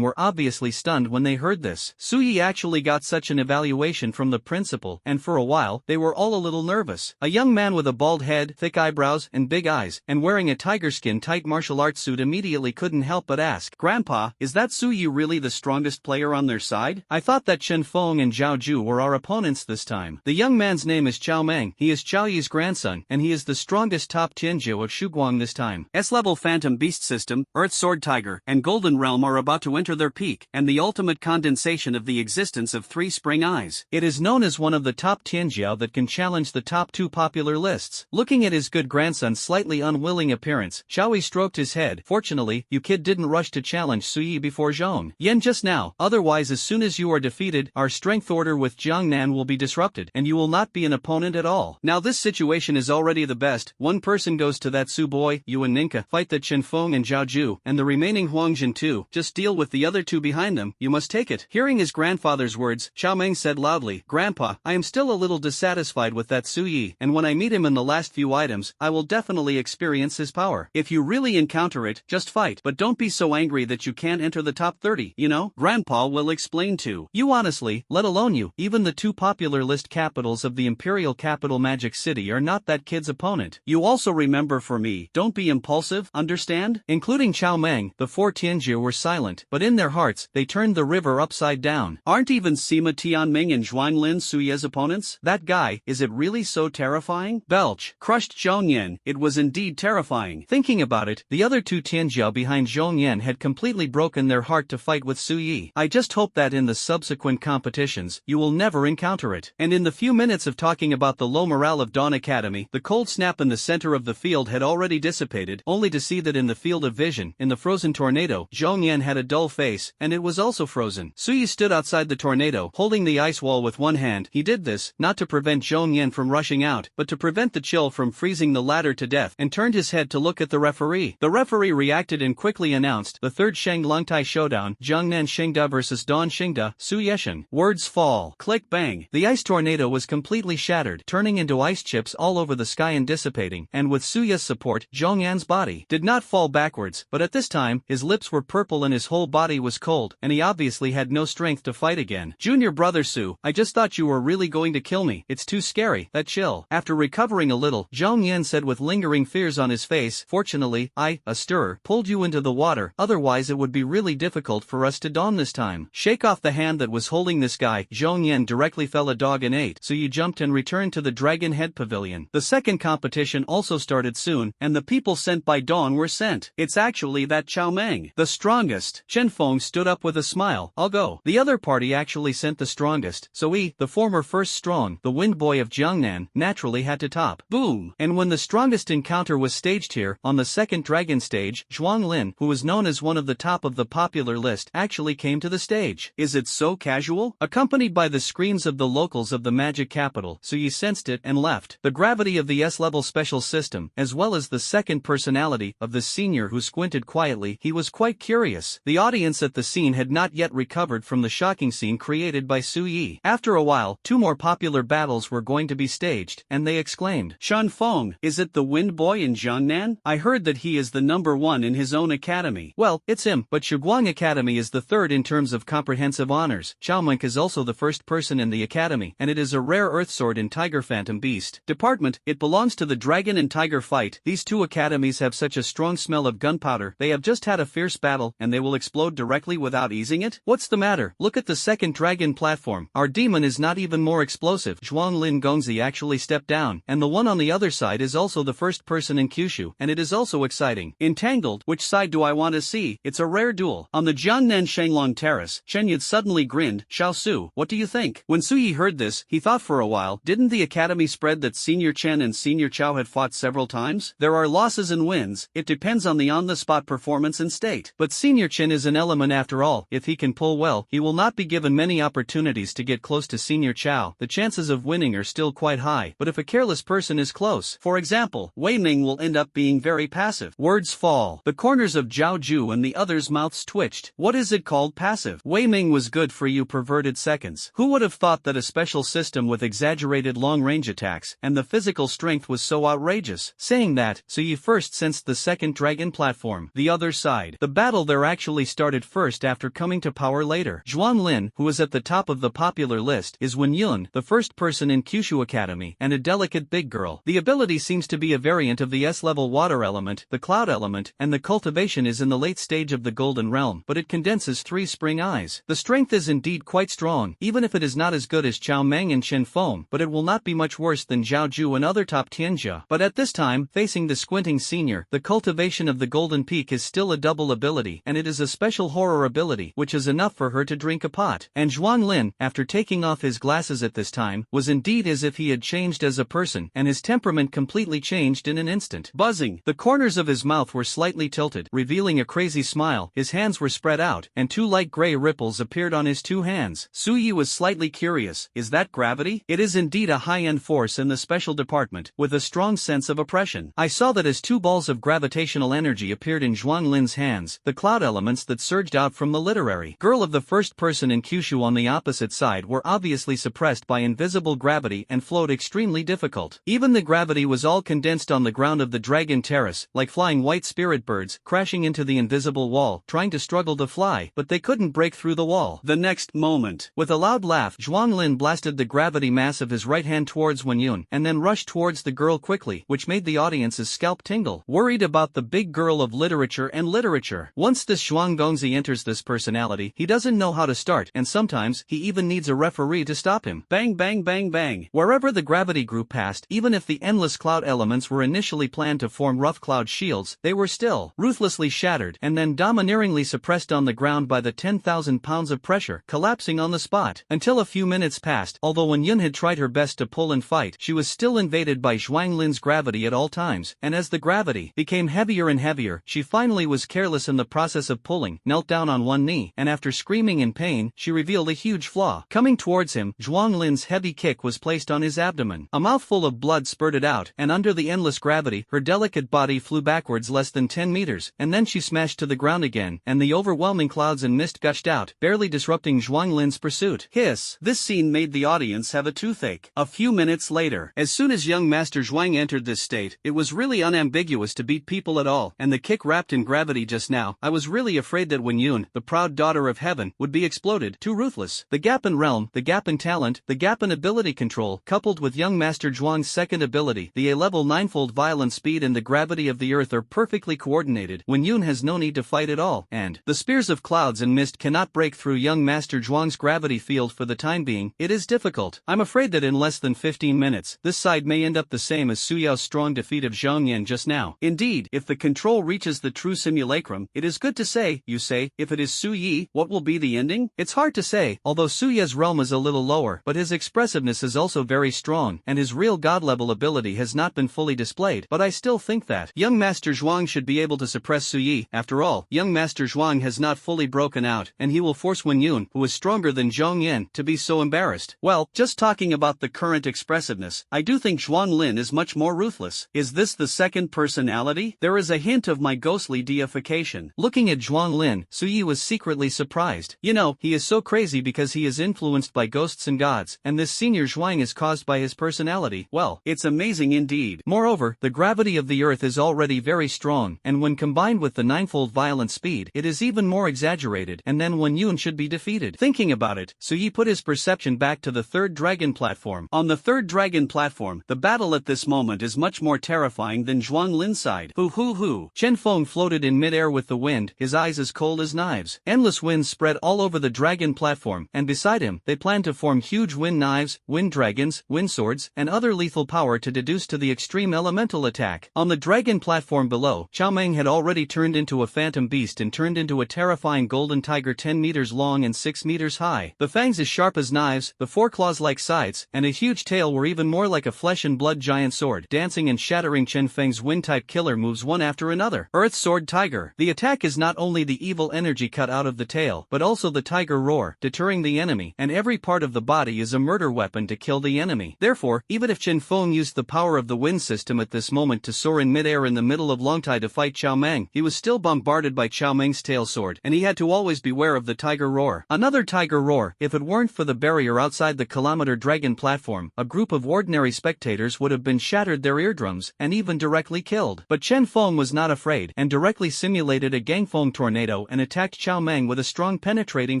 were obviously stunned when they heard this. Su Yi actually got such an evaluation from the principal, and for a while, they were all a little nervous. A young man with a bald head, thick eyebrows, and big eyes, and wearing a tiger skin tight martial arts suit immediately couldn't help but ask, "Grandpa, is that Su Yi really the strongest player on their side? I thought that Chen Feng and Zhao Ju were our opponents this time." The young man's name is Chao Meng. He is Chao Yi's grandson, and he is the strongest top Tianjiao of Shuguang this time. S-level Phantom Beast System, Earth Sword Tiger, and Golden Realm are about to enter their peak, and the ultimate condensation of the existence of 3 spring eyes. It is known as one of the top Tianjiao that can challenge the top 2 popular lists. Looking at his good grandson's slightly unwilling appearance, Chao Yi stroked his head. "Fortunately, you kid didn't rush to challenge Su Yi before Zhong Yan just now. Otherwise, as soon as you are defeated, our strength order with Jiangnan will be disrupted, and you will not be an opponent at all. Now this situation is already the best. One person goes to that Su boy, you and Ninka, fight the Chen Feng and Zhao Ju, and the remaining Huang Jin too. Just deal with the other 2 behind them, you must take it." Hearing his grandfather's words, Chao Meng said loudly, "Grandpa, I am still a little dissatisfied with that Suyi, and when I meet him in the last few items, I will definitely experience his power. If you really encounter it, just fight, but don't be so angry that you can't enter the top 30, you know? Grandpa will explain to you honestly, let alone you, even the two popular list capitals of the Imperial Capital Magic City are not that kid's opponent. You also remember for me, don't be impulsive, understand?" Including Chao Meng, the four Tianjia were silent, but in their hearts, they turned the river upside down. Aren't even Sima Tianming and Zhuanglin Suya's opponents? That guy, is it really so terrifying? Belch, crushed Zhongyan, it was indeed terrifying. Thinking about it, the other two Tianjia behind Zhongyan had completely broken their heart to fight with Suyi. I just hope that in the subsequent competitions, you will never encounter it. And in the few minutes of talking about the low morale of Dawn Academy, the cold snap in the center of the field had already dissipated, only to see that in the field of vision, in the frozen tornado, Zhongyan had a dull face, and it was also frozen. Suyi stood outside the tornado, holding the ice wall with one hand. He did this, not to prevent Zhongyan from rushing out, but to prevent the chill from freezing the latter to death, and turned his head to look at the referee. The referee reacted and quickly announced, the third Sheng Lungtai showdown, Jiangnan Xingda vs Dawn Xingda, Su Yeshan. Words fall. Click bang. The ice tornado was completely shattered, turning into ice chips all over the sky and dissipating, and with Suya's support, Zhongyan's body did not fall backwards, but at this time, his lips were purple and his whole body was cold, and he obviously had no strength to fight again. Junior brother Su, I just thought you were really going to kill me. It's too scary, that chill. After recovering a little, Zhongyan said with lingering fears on his face, fortunately, a stirrer, pulled you into the water, otherwise it would be really difficult for us to dawn this time. Shake off the hand that was holding this guy. Zhongyan directly fell a dog and ate, so you jumped and returned to the Dragon Head Pavilion. The second competition also started soon, and the people sent by Dawn were sent. It's actually that Chao Meng, the strongest. Chen Feng stood up with a smile. I'll go. The other party actually sent the strongest, so he, the former first strong, the wind boy of Jiangnan, naturally had to top. Boom! And when the strongest encounter was staged here, on the second dragon stage, Zhuang Lin, who was known as one of the top of the popular list, actually came to the stage. Is it so casual? Accompanied by the screams of the locals of the magic capital, so you sensed it and left. The gravity of the S-level special system, as well as the second personality of the senior who squinted quietly, he was quite curious. The audience at the scene had not yet recovered from the shocking scene created by Su Yi. After a while, two more popular battles were going to be staged, and they exclaimed, Shan Feng, is it the wind boy in Jiangnan? I heard that he is the #1 in his own academy. Well, it's him, but Shuguang Academy is the third in terms of comprehensive honors. Chaomeng is also the first person in the academy, and it is a rare earth sword in Tiger Phantom Beast department. It belongs to the Dragon and Tiger fight. These two academies have such a strong smell of gunpowder. They have just had a fierce battle, and they will explode directly without easing it? What's the matter? Look at the second dragon platform. Our demon is not even more explosive. Zhuang Lin Gongzi actually stepped down, and the one on the other side is also the first person in Kyushu, and it is also exciting. Entangled, which side do I want to see? It's a rare duel. On the Jiangnan Shenglong Terrace, Chen Yud suddenly grinned. Xiao Su, what do you think? When Su Yi heard this, he thought for a while, didn't the academy spread that Senior Chen and Senior Chao had fought several times? There are losses and wins, it depends on the on-the-spot performance and state. But Senior Chen is an element after all. If he can pull well, he will not be given many opportunities to get close to Senior Chao. The chances of winning are still quite high, but if a careless person is close, for example, Wei Ming will end up being very passive. Words fall. The corners of Zhao Ju and the others' mouths twitched. What is it called passive? Wei Ming was good for you perverted seconds. Who would have thought that a special system with exaggerated long-range attacks and the physical strength was so outrageous? Saying that, so you first sensed the second dragon platform. The other side. The battle there actually started first after coming to power later. Zhuang Lin, who is at the top of the popular list, is Wen Yun, the first person in Kyushu Academy, and a delicate big girl. The ability seems to be a variant of the S-level water element, the cloud element, and the cultivation is in the late stage of the golden realm, but it condenses 3 spring eyes. The strength is indeed quite strong, even if it is not as good as Chao Meng and Chen Feng, but it will not be much worse than Zhao Ju and other top Tianjia. But at this time, facing the squinting senior, the cultivation of the golden peak is still a double ability, and it is a special horror ability, which is enough for her to drink a pot. And Zhuang Lin, after taking off his glasses at this time, was indeed as if he had changed as a person, and his temperament completely changed in an instant. Buzzing. The corners of his mouth were slightly tilted, revealing a crazy smile. His hands were spread out, and 2 light gray ripples appeared on his 2 hands. Su Yi was slightly curious. Is that gravity? It is indeed a high-end force in the special department, with a strong sense of oppression. I saw that as 2 balls of gravitational energy appeared in Zhuang Lin's hands, the cloud elements that surged out from the literary girl of the first person in Kyushu on the opposite opposite side were obviously suppressed by invisible gravity and flowed extremely difficult. Even the gravity was all condensed on the ground of the dragon terrace, like flying white spirit birds, crashing into the invisible wall, trying to struggle to fly, but they couldn't break through the wall. The next moment, with a loud laugh, Zhuang Lin blasted the gravity mass of his right hand towards Wen Yun, and then rushed towards the girl quickly, which made the audience's scalp tingle. Worried about the big girl of literature and literature. Once this Zhuang Gongzi enters this personality, he doesn't know how to start, and sometimes, he even needs a referee to stop him. Bang bang bang bang. Wherever the gravity group passed, even if the endless cloud elements were initially planned to form rough cloud shields, they were still ruthlessly shattered and then domineeringly suppressed on the ground by the 10,000 pounds of pressure, collapsing on the spot. Until a few minutes passed, although Wen Yun had tried her best to pull and fight, she was still invaded by Zhuang Lin's gravity at all times, and as the gravity became heavier and heavier, she finally was careless in the process of pulling, knelt down on one knee, and after screaming in pain, she revealed a huge flaw. Coming towards him, Zhuang Lin's heavy kick was placed on his abdomen. A mouthful of blood spurted out, and under the endless gravity, her delicate body flew backwards less than 10 meters, and then she smashed to the ground again, and the overwhelming clouds and mist gushed out, barely disrupting Zhuang Lin's pursuit. Hiss! This scene made the audience have a toothache. A few minutes later, as soon as young Master Zhuang entered this state, it was really unambiguous to beat people at all, and the kick wrapped in gravity just now, I was really afraid that Wen Yun, the proud daughter of heaven, would be exploded. Too ruthless. The gap in realm, the gap in talent, the gap in ability control, coupled with young Master Zhuang's second ability, the A-level 9-fold violent speed and the gravity of the earth are perfectly coordinated. Wen Yun has no need to fight at all, and the spears of clouds and mist cannot break through young Master Zhuang's gravity field for the time being. It is difficult. I'm afraid that in less than 15 minutes, this side may end up the same as Su Yao's strong defeat of Zhang Yan just now. Indeed, if the control reaches the true simulacrum, it is good to say, you say, if it is Su Yi, what will be the ending? It's hard to say, although Su Ya's realm is a little lower, but his expressiveness is also very strong, and his real god-level ability has not been fully displayed, but I still think that young Master Zhuang should be able to suppress Su Yi. After all, young Master Zhuang has not fully broken out, and he will force Wen Yun, who is stronger than Zhang Yan, to be so embarrassed. Well, just talking about the current expressiveness, I do think Zhuang Lin is much more ruthless. Is this the second personality? There is a hint of my ghostly deification. Looking at Zhuang Lin, Su Yi was secretly surprised. You know, he is so crazy because he is influenced by ghosts and gods, and this senior Zhuang is caused by his personality. Well, it's amazing indeed. Moreover, the gravity of the earth is already very strong, and when combined with the 9-fold violent speed, it is even more exaggerated, and then Wen Yun should be defeated. Thinking about it, Su Yi put his perception back to the third dragon platform. On the third dragon platform, the battle at this moment is much more terrifying than Zhuang Lin's side. Hoo hoo hoo. Chen Feng floated in midair with the wind, his eyes as cold as knives. Endless winds spread all over the dragon platform, and beside him, they planned to form huge wind knives, wind dragons, wind swords, and other lethal power to deduce to the extreme elemental attack. On the dragon platform below, Chao Meng had already turned into a phantom beast and turned into a terrifying golden tiger 10 meters long and 6 meters high. The fangs as sharp as knives, the 4 claws-like sides, and a huge tail were even more like a flesh and blood giant sword, dancing and shattering Chen Feng's wind-type killer moves one after another. Earth Sword Tiger. The attack is not only the evil energy cut out of the tail, but also the tiger roar, deterring the enemy, and every part of the body is a murder weapon to kill the enemy. Therefore, even if Chen Feng used the power of the wind system at this moment to soar in midair in the middle of Longtai to fight Chao Meng, he was still bombarded by Chao Meng's tail sword, and he had to always beware of the tiger roar. Another tiger roar. If it weren't for the barrier outside the kilometer dragon platform, a group of ordinary spectators would have been shattered their eardrums, and even directly killed. But Chen Feng was not afraid, and directly simulated a Gangfeng tornado and attacked Chao Meng with a strong penetrating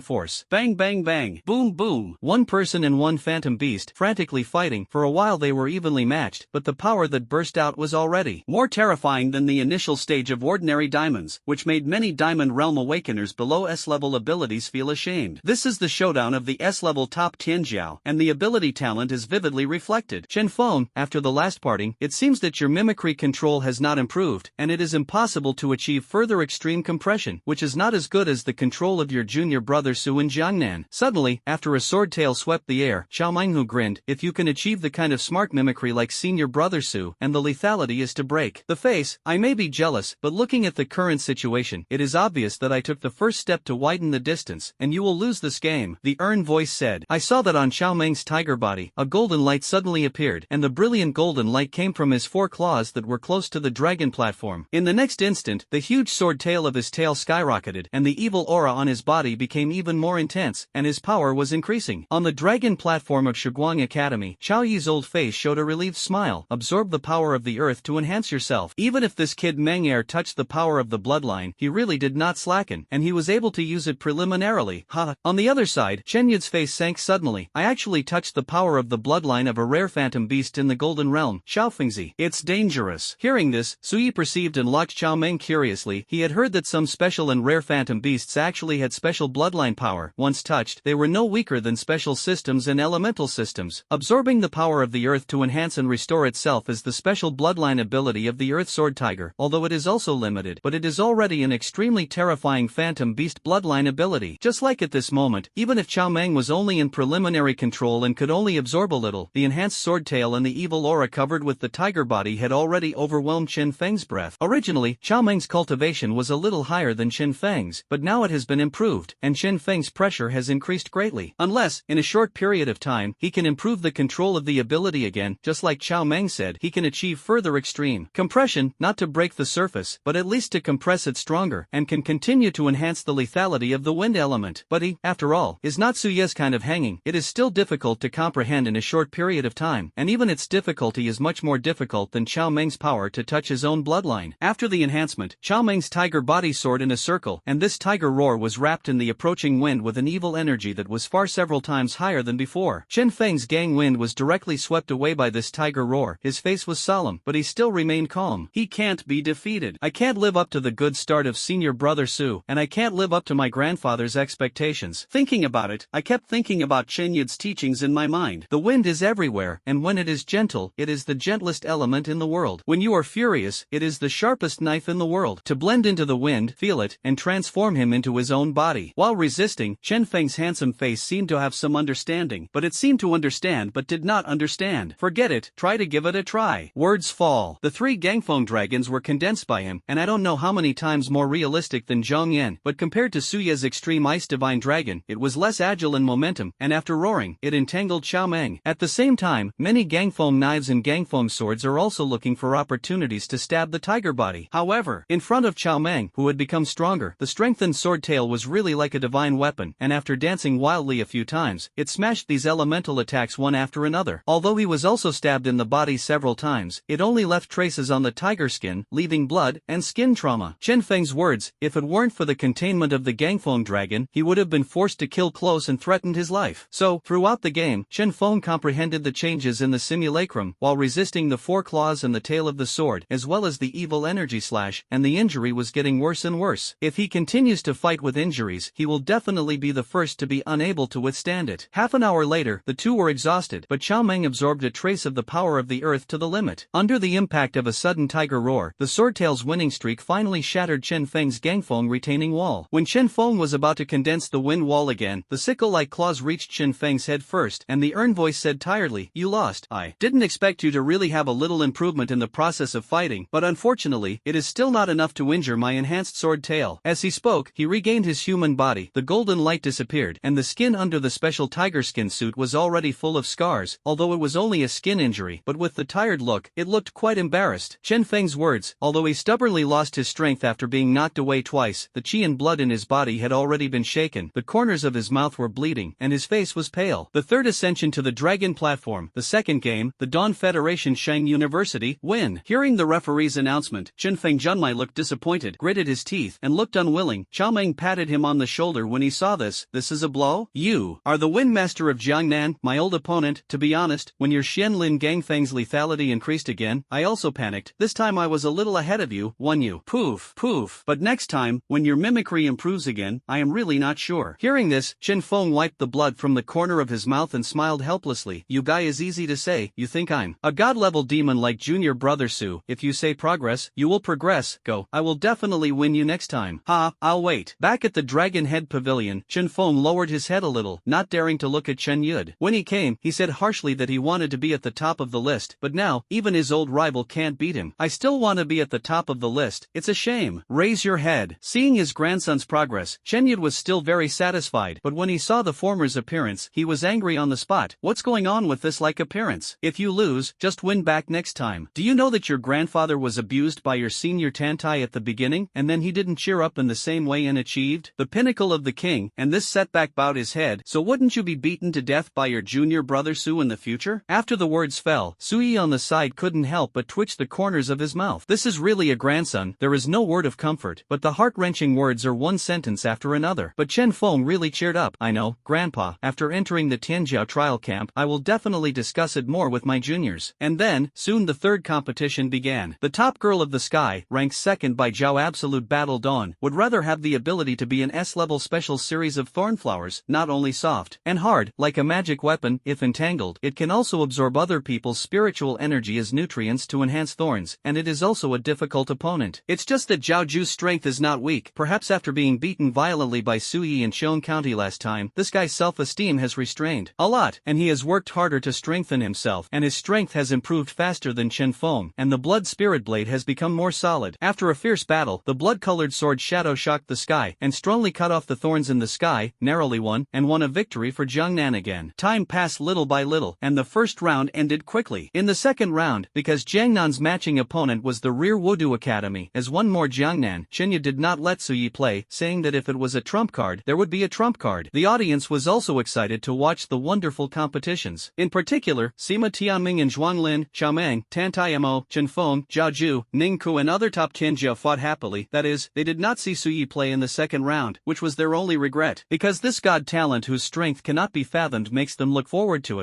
force. Bang bang bang, boom boom. One person and one phantom beast, frantically fighting. For a while they were evenly matched, but the power that burst out was already more terrifying than the initial stage of ordinary diamonds, which made many Diamond Realm Awakeners below S-level abilities feel ashamed. This is the showdown of the S-level top Tianjiao, and the ability talent is vividly reflected. Chen Feng, after the last parting, it seems that your mimicry control has not improved, and it is impossible to achieve further extreme compression, which is not as good as the control of your junior brother Su in Jiangnan. Suddenly, after a sword tail swept the air, Chao Menghu grinned. If you can achieve the kind of smart mimicry like senior brother Su, and the lethality is to break the face, I may be jealous, but looking at the current situation, it is obvious that I took the first step to widen the distance, and you will lose this game. The earned voice said. I saw that on Chao Meng's tiger body, a golden light suddenly appeared, and the brilliant golden light came from his 4 claws that were close to the dragon platform. In the next instant, the huge sword tail of his tail skyrocketed, and the evil aura on his body became even more intense, and his power power was increasing. On the dragon platform of Shiguang Academy, Chao Yi's old face showed a relieved smile. Absorb the power of the earth to enhance yourself. Even if this kid Meng Er touched the power of the bloodline, he really did not slacken, and he was able to use it preliminarily. Ha! On the other side, Chen Yud's face sank suddenly. I actually touched the power of the bloodline of a rare phantom beast in the Golden Realm, Xiaofengzi. It's dangerous. Hearing this, Sui perceived and looked Chao Meng curiously. He had heard that some special and rare phantom beasts actually had special bloodline power. Once touched, they were no weaker than special systems and elemental systems. Absorbing the power of the earth to enhance and restore itself is the special bloodline ability of the Earth Sword Tiger, although it is also limited, but it is already an extremely terrifying phantom beast bloodline ability. Just like at this moment, even if Chao Meng was only in preliminary control and could only absorb a little, the enhanced sword tail and the evil aura covered with the tiger body had already overwhelmed Qin Feng's breath. Originally, Chao Meng's cultivation was a little higher than Qin Feng's, but now it has been improved, and Qin Feng's pressure has increased greatly. Unless, in a short period of time, he can improve the control of the ability again, just like Chao Meng said, he can achieve further extreme compression, not to break the surface, but at least to compress it stronger, and can continue to enhance the lethality of the wind element. But he, after all, is not Suye's kind of hanging. It is still difficult to comprehend in a short period of time, and even its difficulty is much more difficult than Chao Meng's power to touch his own bloodline. After the enhancement, Chao Meng's tiger body soared in a circle, and this tiger roar was wrapped in the approaching wind with an evil energy that was far several times higher than before. Qin Feng's gang wind was directly swept away by this tiger roar. His face was solemn, but he still remained calm. He can't be defeated. I can't live up to the good start of senior brother Su, and I can't live up to my grandfather's expectations. Thinking about it, I kept thinking about Chen Yud's teachings in my mind. The wind is everywhere, and when it is gentle, it is the gentlest element in the world. When you are furious, it is the sharpest knife in the world. To blend into the wind, feel it, and transform him into his own body. While resisting, Chen Feng's handsome face seemed to have some understanding, but it seemed to understand but did not understand. Forget it, try to give it a try. Words fall. The three Gangfeng dragons were condensed by him, and I don't know how many times more realistic than Zhong Yan, but compared to Suye's extreme ice divine dragon, it was less agile in momentum, and after roaring, it entangled Chao Meng. At the same time, many Gangfeng knives and Gangfeng swords are also looking for opportunities to stab the tiger body. However, in front of Chao Meng, who had become stronger, the strengthened sword tail was really like a divine weapon, and after dancing wildly a few times, it smashed these elemental attacks one after another. Although he was also stabbed in the body several times, it only left traces on the tiger skin, leaving blood and skin trauma. Chen Feng's words, if it weren't for the containment of the Gangfeng dragon, he would have been forced to kill close and threatened his life. So, throughout the game, Chen Feng comprehended the changes in the simulacrum, while resisting the four claws and the tail of the sword, as well as the evil energy slash, and the injury was getting worse and worse. If he continues to fight with injuries, he will definitely be the first to be unable to withstand it. Half an hour later, the two were exhausted, but Chao Meng absorbed a trace of the power of the earth to the limit. Under the impact of a sudden tiger roar, the swordtail's winning streak finally shattered Chen Feng's Gangfeng retaining wall. When Chen Feng was about to condense the wind wall again, the sickle-like claws reached Chen Feng's head first, and the earned voice said tiredly, "You lost. I didn't expect you to really have a little improvement in the process of fighting, but unfortunately, it is still not enough to injure my enhanced sword tail." As he spoke, he regained his human body, the golden light disappeared, and the skin under the special tiger skin suit was already full of scars, although it was only a skin injury, but with the tired look, it looked quite embarrassed. Chen Feng's words, although he stubbornly lost his strength after being knocked away twice, the qi and blood in his body had already been shaken, the corners of his mouth were bleeding, and his face was pale. The third ascension to the dragon platform, the second game, the Dawn Federation Shang University, win. Hearing the referee's announcement, Chen Feng Junmai looked disappointed, gritted his teeth, and looked unwilling. Chao Meng patted him on the shoulder when he saw this. This is a blow? You are the Windmaster of Jiangnan, my old opponent. To be honest, when your Xianlin Gangfeng's lethality increased again, I also panicked. This time I was a little ahead of you, won you. Poof, poof. But next time, when your mimicry improves again, I am really not sure. Hearing this, Chen Feng wiped the blood from the corner of his mouth and smiled helplessly. You guy is easy to say. You think I'm a god-level demon like junior brother Su. If you say progress, you will progress. Go. I will definitely win you next time. Ha, I'll wait. Back at the Dragon Head Pavilion, Chen Feng lowered his head a little, not daring to look at Chen Yud. When he came, he said harshly that he wanted to be at the top of the list, but now, even his old rival can't beat him. I still want to be at the top of the list. It's a shame. Raise your head. Seeing his grandson's progress, Chen Yud was still very satisfied, but when he saw the former's appearance, he was angry on the spot. What's going on with this like appearance? If you lose, just win back next time. Do you know that your grandfather was abused by your senior Tantai at the beginning, and then he didn't cheer up in the same way and achieved the pinnacle of the king, and this setback bowed his head. So wouldn't you be beaten to death by your junior brother Su in the future? After the words fell, Sui on the side couldn't help but twitch the corners of his mouth. This is really a grandson, there is no word of comfort, but the heart-wrenching words are one sentence after another. But Chen Feng really cheered up. I know, Grandpa, after entering the Tianjiao trial camp, I will definitely discuss it more with my juniors. And then, soon the third competition began. The top girl of the sky, ranked second by Zhao Absolute Battle Dawn, would rather have the ability to be an S-level special series of thornflowers, not only soft and hard, like a magic weapon. If entangled, it can also absorb other people's spiritual energy as nutrients to enhance thorns, and it is also a difficult opponent. It's just that Zhao Ju's strength is not weak. Perhaps after being beaten violently by Sui in Xiong County last time, this guy's self-esteem has restrained a lot, and he has worked harder to strengthen himself, and his strength has improved faster than Chen Feng, and the blood spirit blade has become more solid. After a fierce battle, the blood-colored sword Shadow shocked the sky, and strongly cut off the thorns in the sky, narrowly won a victory for Jiangnan again. Time passed little by little, and the first round ended quickly. In the second round, because Jiangnan's matching opponent was the Rear Wudu Academy, as one more Jiangnan, Shinya did not let Suyi play, saying that if it was a trump card, there would be a trump card. The audience was also excited to watch the wonderful competitions. In particular, Sima Tianming and Zhuanglin, Xiaomeng, Tantai Mo, Chen Feng, Zhao Ju, Ning Ku and other top Tianjia fought happily. That is, they did not see Suyi play in the second round, which was their only regret. Because this god talent whose strength cannot be fathomed makes them look forward to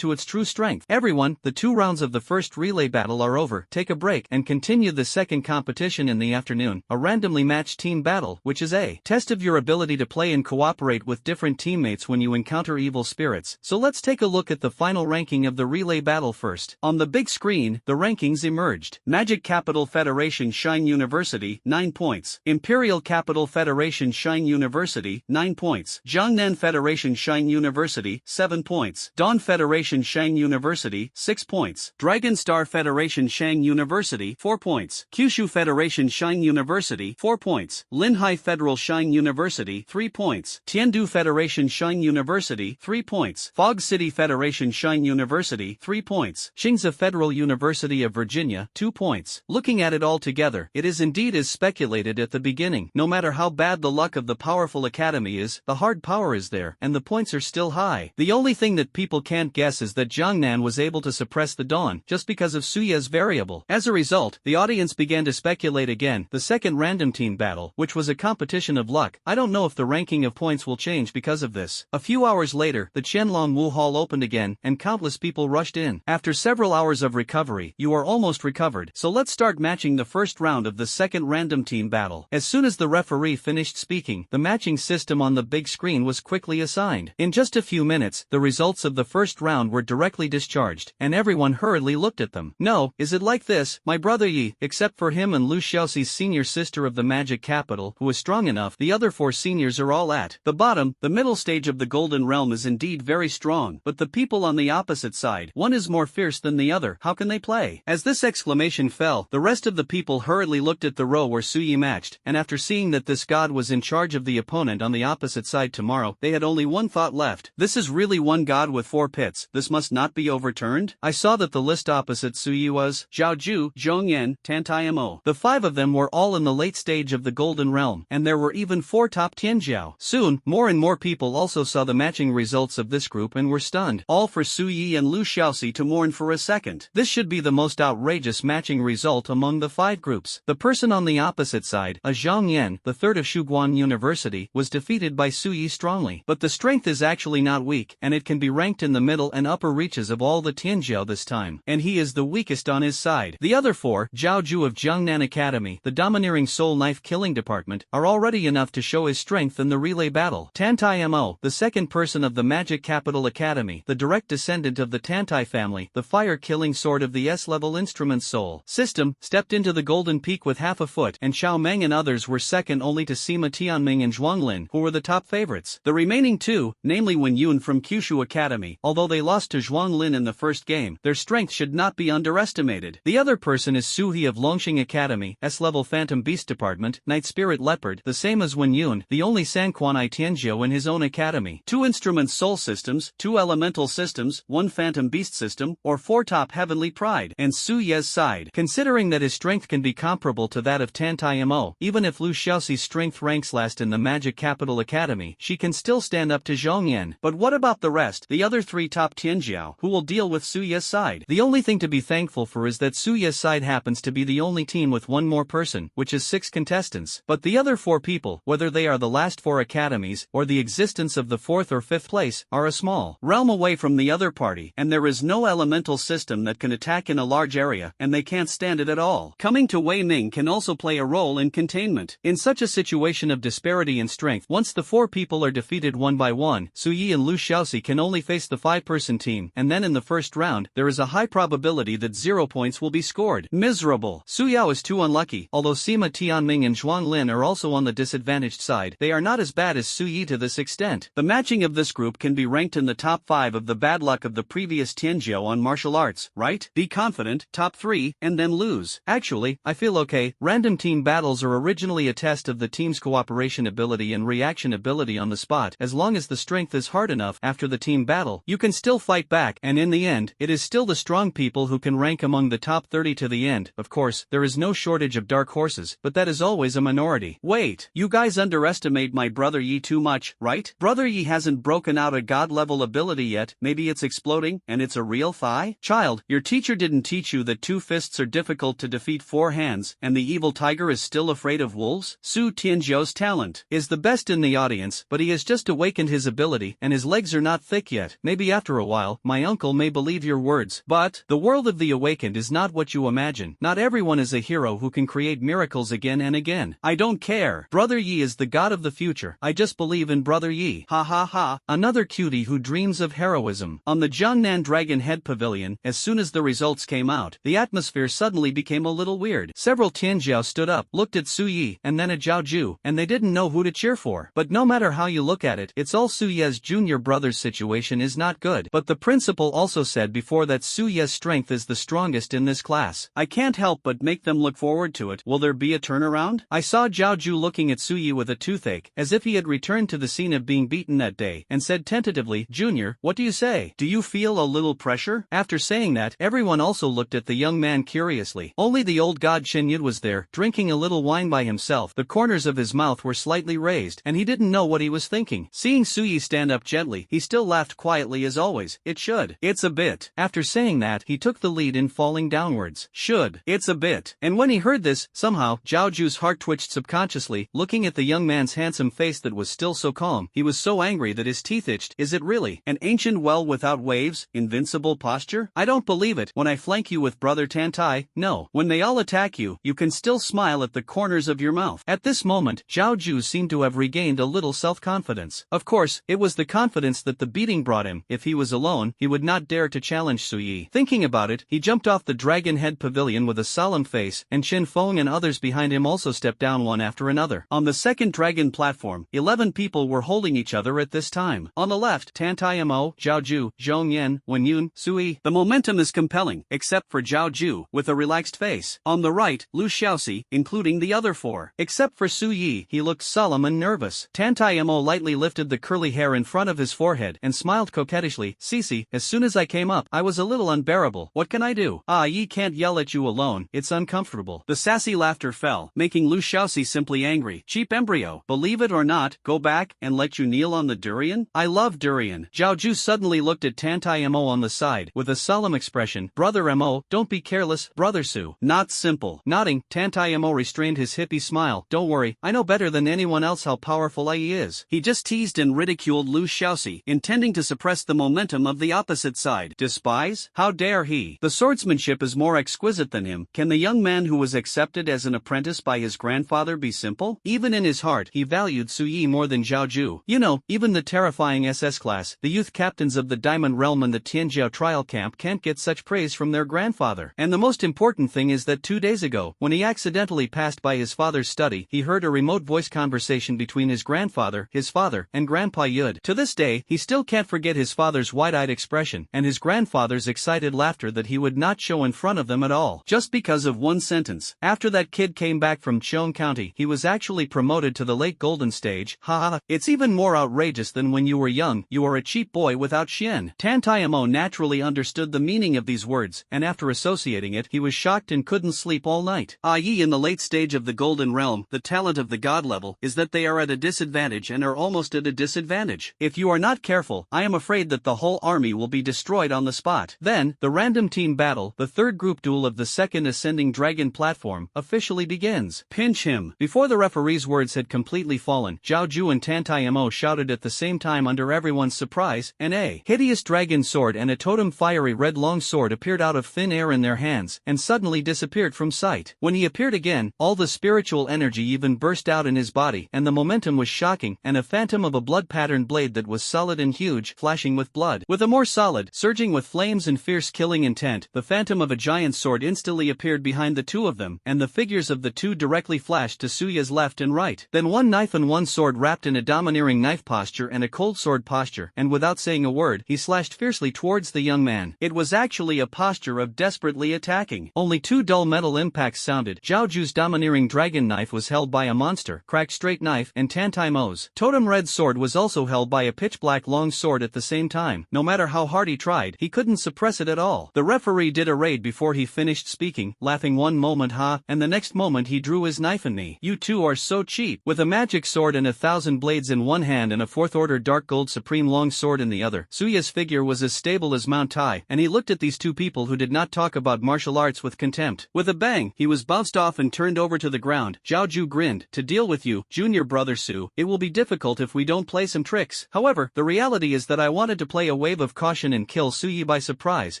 its true strength. Everyone, the 2 rounds of the first relay battle are over. Take a break and continue the second competition in the afternoon, a randomly matched team battle, which is a test of your ability to play and cooperate with different teammates when you encounter evil spirits. So let's take a look at the final ranking of the relay battle first. On the big screen, the rankings emerged. Magic Capital Federation Shine University, 9 points. Imperial Capital Federation Shine University, 9 points. Jiangnan Federation Shine University, 7 points. Dawn Federation Shang University, 6 points. Dragon Star Federation Shang University, 4 points. Kyushu Federation Shine University, 4 points. Linhai Federal Shine University, 3 points. Tiandu Federation Shine University, 3 points. Fog City Federation Shine University, 3 points. Xingza Federal University of Virginia, 2 points. Looking at it all together, it is indeed as speculated at the beginning. No matter how bad the luck of the powerful academy is, the hard power is there, and the points are still high. The only thing that people can't guess is that Jiangnan was able to suppress the dawn, just because of Suya's variable. As a result, the audience began to speculate again. The second random team battle, which was a competition of luck, I don't know if the ranking of points will change because of this. A few hours later, the Qianlong Wu Hall opened again, and countless people rushed in. After several hours of recovery, you are almost recovered, so let's start matching the first round of the second random team battle. As soon as the referee finished speaking, the matching system on the big screen was quickly assigned. In just a few minutes, the results of the first round were directly discharged, and everyone hurriedly looked at them. No, is it like this, my brother Yi, except for him and Lu Xiaoxi's senior sister of the magic capital, who is strong enough, the other 4 seniors are all at the bottom. The middle stage of the Golden Realm is indeed very strong, but the people on the opposite side, one is more fierce than the other. How can they play? As this exclamation fell, the rest of the people hurriedly looked at the row where Suyi matched, and after seeing that this god was in charge of the opponent on the opposite side tomorrow, they had only one thought left. This is really one god with 4 pits. This must not be overturned. I saw that the list opposite Suyi was Zhao Ju, Zhongyan, Tantai Mo. The 5 of them were all in the late stage of the Golden Realm, and there were even 4 top Tianjiao. Soon, more and more people also saw the matching results of this group and were stunned. All for Suyi and Lu Xiaoxi to mourn for a second. This should be the most outrageous matching result among the 5 groups. The person on the opposite side, a Zhang Yan, the 3rd of Shuguan University, was defeated by Suyi strongly. But the strength is actually not weak, and it can be ranked in the middle and upper reaches of all the Tianjiao this time, and he is the weakest on his side. The other 4, Zhao Ju of Jiangnan Academy, the domineering soul knife killing department, are already enough to show his strength in the relay battle. Tantai Mo, the second person of the Magic Capital Academy, the direct descendant of the Tantai family, the fire-killing sword of the S-level instrument soul system, stepped into the Golden Peak with half a foot, and Xiao Meng and others were second only to Sima Tianming and Zhuanglin, who were the top favorites. The remaining 2, namely Wen Yun from Kyushu Academy, although they lost to Zhuanglin in the first game, their strength should not be underestimated. The other person is Su He of Longxing Academy, S-level Phantom Beast Department, Night Spirit Leopard, the same as Wen Yun, the only Sanquanai Tianjiao in his own academy. 2 instrument soul systems, 2 elemental systems, 1 Phantom Beast system, or 4 top Heavenly Pride, and Su Ye's side. Considering that his strength can be comparable to that of Tantai Mo, even if Lu Xiaoxi's strength ranks last in the Magic Capital Academy, she can still stand up to Zhong Yan. But what about the rest, the other 3 top Tianjiao, who will deal with Su Ye's side? The only thing to be thankful for is that Su Ye's side happens to be the only team with 1 more person, which is 6 contestants. But the other 4 people, whether they are the last 4 academies, or the existence of the 4th or 5th place, are a small realm away from the other party, and there is no elemental system that can attack in a large area, and they can't stand it at all. Coming to Wei Ming can also play a role in containment. In such a situation of disparity in strength, once the 4 people are defeated one by one, Su Yi and Lu Xiaoxi can only face the 5-person team, and then in the first round, there is a high probability that 0 points will be scored. Miserable. Su Yao is too unlucky. Although Sima Tianming and Zhuang Lin are also on the disadvantaged side, they are not as bad as Su Yi to this extent. The matching of this group can be ranked in the top 5 of the bad luck of the previous Tianjiao on martial arts, right? Be confident, top 3, and then lose. Actually, I feel okay. Random team battles are originally a test of the team's cooperation ability and reaction ability on the spot. As long as the strength is hard enough after the team battle, you can still fight back, and in the end, it is still the strong people who can rank among the top 30 to the end. Of course, there is no shortage of dark horses, but that is always a minority. Wait, you guys underestimate my brother Yi too much, right? Brother Yi hasn't broken out a god-level ability yet. Maybe it's exploding, and it's a real thigh? Child, your teacher didn't teach you that 2 fists are difficult to defeat 4 hands, and the evil tiger is still afraid of wolves? Su Tianjiao's talent is the best in the audience, but he has just awakened his ability, and his legs are not thick yet. Maybe after a while, my uncle may believe your words. But the world of the awakened is not what you imagine. Not everyone is a hero who can create miracles again and again. I don't care. Brother Yi is the god of the future. I just believe in Brother Yi. Ha ha ha. Another cutie who dreams of heroism. On the Jiangnan Dragon Head Pavilion, as soon as the results came out, the atmosphere suddenly became a little weird. Several Tianjiao stood up, looked at Su Yi, and then at Zhao Ju, and they didn't know who to cheer for. But no matter how you look at it, it's all Su Ye's junior brother's situation is not good. But the principal also said before that Su Ye's strength is the strongest in this class. I can't help but make them look forward to it. Will there be a turnaround? I saw Zhao Ju looking at Su Yi with a toothache, as if he had returned to the scene of being beaten that day, and said tentatively, "Junior, what do you say? Do you feel a little pressure?" After saying that, everyone also looked at the young man curiously. Only the old god Chen Yud was there, drinking a little wine by himself. The corners of his mouth were slightly raised, and he didn't know what he was thinking. Seeing Su Yi stand up gently, he still laughed quietly as always. It should. It's a bit. After saying that, he took the lead in falling downwards. Should. It's a bit. And when he heard this, somehow, Zhao Ju's heart twitched subconsciously, looking at the young man's handsome face that was still so calm. He was so angry that his teeth itched. Is it really an ancient well without waves, invincible posture? I don't believe it. When I flank you with Brother Tantai, no. When they all attack you, you can still smile at the corners of your mouth. At this moment, Zhao Ju seemed to have regained a little self-confidence. Of course, it was the confidence that the beating brought him. If he was alone, he would not dare to challenge Su Yi. Thinking about it, he jumped off the Dragon Head Pavilion with a solemn face, and Qin Feng and others behind him also stepped down one after another. On the second dragon platform, 11 people were holding each other at this time. On the left, Tantai Mo, Zhao Ju, Zhong Yan, Wen Yun, Su Yi. The momentum is compelling, except for Zhao Ju, with a relaxed face. On the right, Lu Xiaoxi, including the other 4. Except for Su Yi, he looked solemn and nervous. Tantai Mo lightly lifted the curly hair in front of his forehead and smiled coquettishly. Cici, as soon as I came up, I was a little unbearable. What can I do? Ah, Yi can't yell at you alone, it's uncomfortable. The sassy laughter fell, making Lu Xiaoxi simply angry. Cheap embryo. Believe it or not, go back and let you kneel on the durian? I love durian. Zhao Ju suddenly looked at Tantai Mo on the side, with a solemn expression. Brother Mo, don't be careless, Brother Su. Not simple. Nodding, Tantai Mo restrained his hippie smile. Don't worry, I know better than anyone else how powerful I is. He just teased and ridiculed Lu Xiaoxi, intending to suppress the momentum of the opposite side. Despise? How dare he? The swordsmanship is more exquisite than him. Can the young man who was accepted as an apprentice by his grandfather be simple? Even in his heart, he valued Su Yi more than Zhao Ju. You know, even the terrifying SS class, the youth captains of the Diamond Realm and the Tianjiao trial camp can't get such praise from their grandfather. And the most important thing is that 2 days ago, when he accidentally passed by his father's study, he heard a remote voice conversation between his grandfather, his father, and Grandpa Yud. To this day, he still can't forget his father's wide-eyed expression, and his grandfather's excited laughter that he would not show in front of them at all, just because of one sentence. After that kid came back from Cheong County, he was actually promoted to the late golden stage. Haha, it's even more outrageous than when you were young. You are a cheap boy without Xian. Tantai Mo naturally understood the meaning of these words, and after associating it, he was shocked and couldn't sleep all night. I.e. in the late stage of the golden realm, the talent of the god level is that they are at a disadvantage and are almost at a disadvantage. If you are not careful, I am afraid that the whole army will be destroyed on the spot. Then, the random team battle, the third group duel of the second ascending dragon platform, officially begins. Pinch him. Before the referee's words had completely fallen, Zhao Ju and Tantai Mo shouted at the same time under everyone's surprise, and a hideous dragon sword and a totem fiery red long sword appeared out of thin air in their hands, and suddenly disappeared from sight. When he appeared again, all the spiritual energy even burst out in his body, and the momentum was shocking, and a phantom of a blood-patterned blade that was solid and huge, flashing with blood. With a more solid, surging with flames and fierce killing intent, the phantom of a giant sword instantly appeared behind the two of them, and the figures of the two directly flashed to Suya's left and right. Then one knife and one sword wrapped in a domineering knife posture and a cold sword posture, and without saying a word, he slashed fiercely towards the young man. It was actually a posture of desperately attacking. Only two dull metal impacts sounded. Zhao Ju's domineering dragon knife was held by a monster, cracked straight knife, and Tantai Mo's totem red sword was also held by a pitch-black long sword at the same time. No matter how hard he tried, he couldn't suppress it at all. The referee did a raid before he finished speaking, laughing one moment and the next moment he drew his knife and knee. You two are so cheap. With a magic sword and 1,000 blades in one hand and a 4th order dark gold supreme long sword in the other, Suya's figure was as stable as Mount Tai, and he looked at these two people who did not talk about martial arts with contempt. With a bang, he was bounced off and turned over to the ground. Zhao Ju grinned. To deal with you, junior brother Su, it will be difficult if we don't play some tricks. However, the reality is that I wanted to play a wave of caution and kill Suyi by surprise,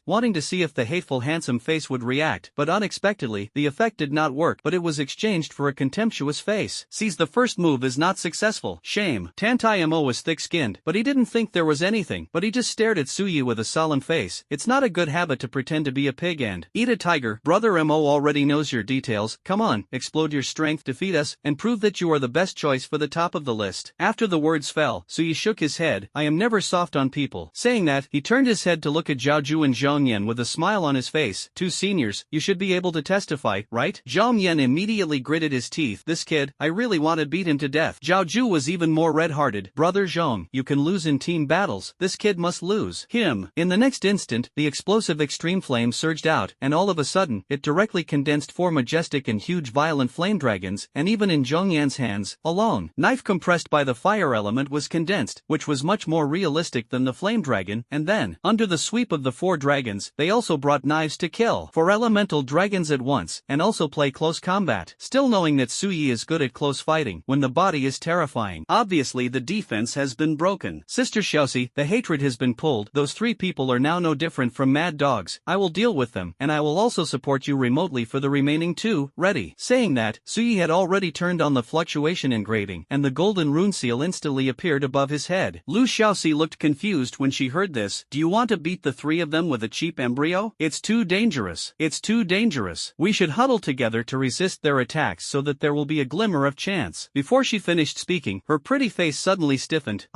wanting to see if the hateful handsome face would react, but unexpectedly, the effect did not work, but it was exchanged for a contemptuous face. Sees the first move is not successful. Shame. Tantai Mo was thick-skinned, but he didn't think there was anything, but he just stared at Suyi with a solemn face. It's not a good habit to pretend to be a pig and eat a tiger. Brother Mo already knows your details. Come on, explode your strength, defeat us, and prove that you are the best choice for the top of the list. After the words fell, Suyi shook his head. I am never soft on people. Saying that, he turned his head to look at Zhao Ju and Zhang Yan with a smile on his face. Two seniors, you should be able to testify, right? Zhang Yan immediately gritted his teeth. This kid, I really want to beat him to death. Zhao Ju was even more red-hearted. Brother Zhang, you can lose in team battles. This kid must lose. Him. In the next instant, the explosive extreme flame surged out, and all of a sudden, it directly condensed 4 majestic and huge violent flame dragons, and even in Zhang Yan's hands, alone, knife compressed by the fire element was condensed, which was much more realistic than the flame dragon, and then, under the sweep of the 4 dragons, they also brought knives to kill 4 elemental dragons at once, and also play close combat, still knowing that Suyi is good at close fighting, when the body is terrifying. Obviously the defense has been broken. Sister Xiaoxi, the hatred has been pulled. Those 3 people are now no different from mad dogs. I will deal with them, and I will also support you remotely for the remaining 2. Ready. Saying that, Suyi had already turned on the fluctuation engraving, and the golden rune seal instantly appeared above his head. Lu Xiaoxi looked confused when she heard this. Do you want to beat the 3 of them with a cheap embryo? It's too dangerous. It's too dangerous. We should huddle together to resist their attacks so that there will be a glimmer of chance. Before she finished speaking, her pretty face suddenly stiffened.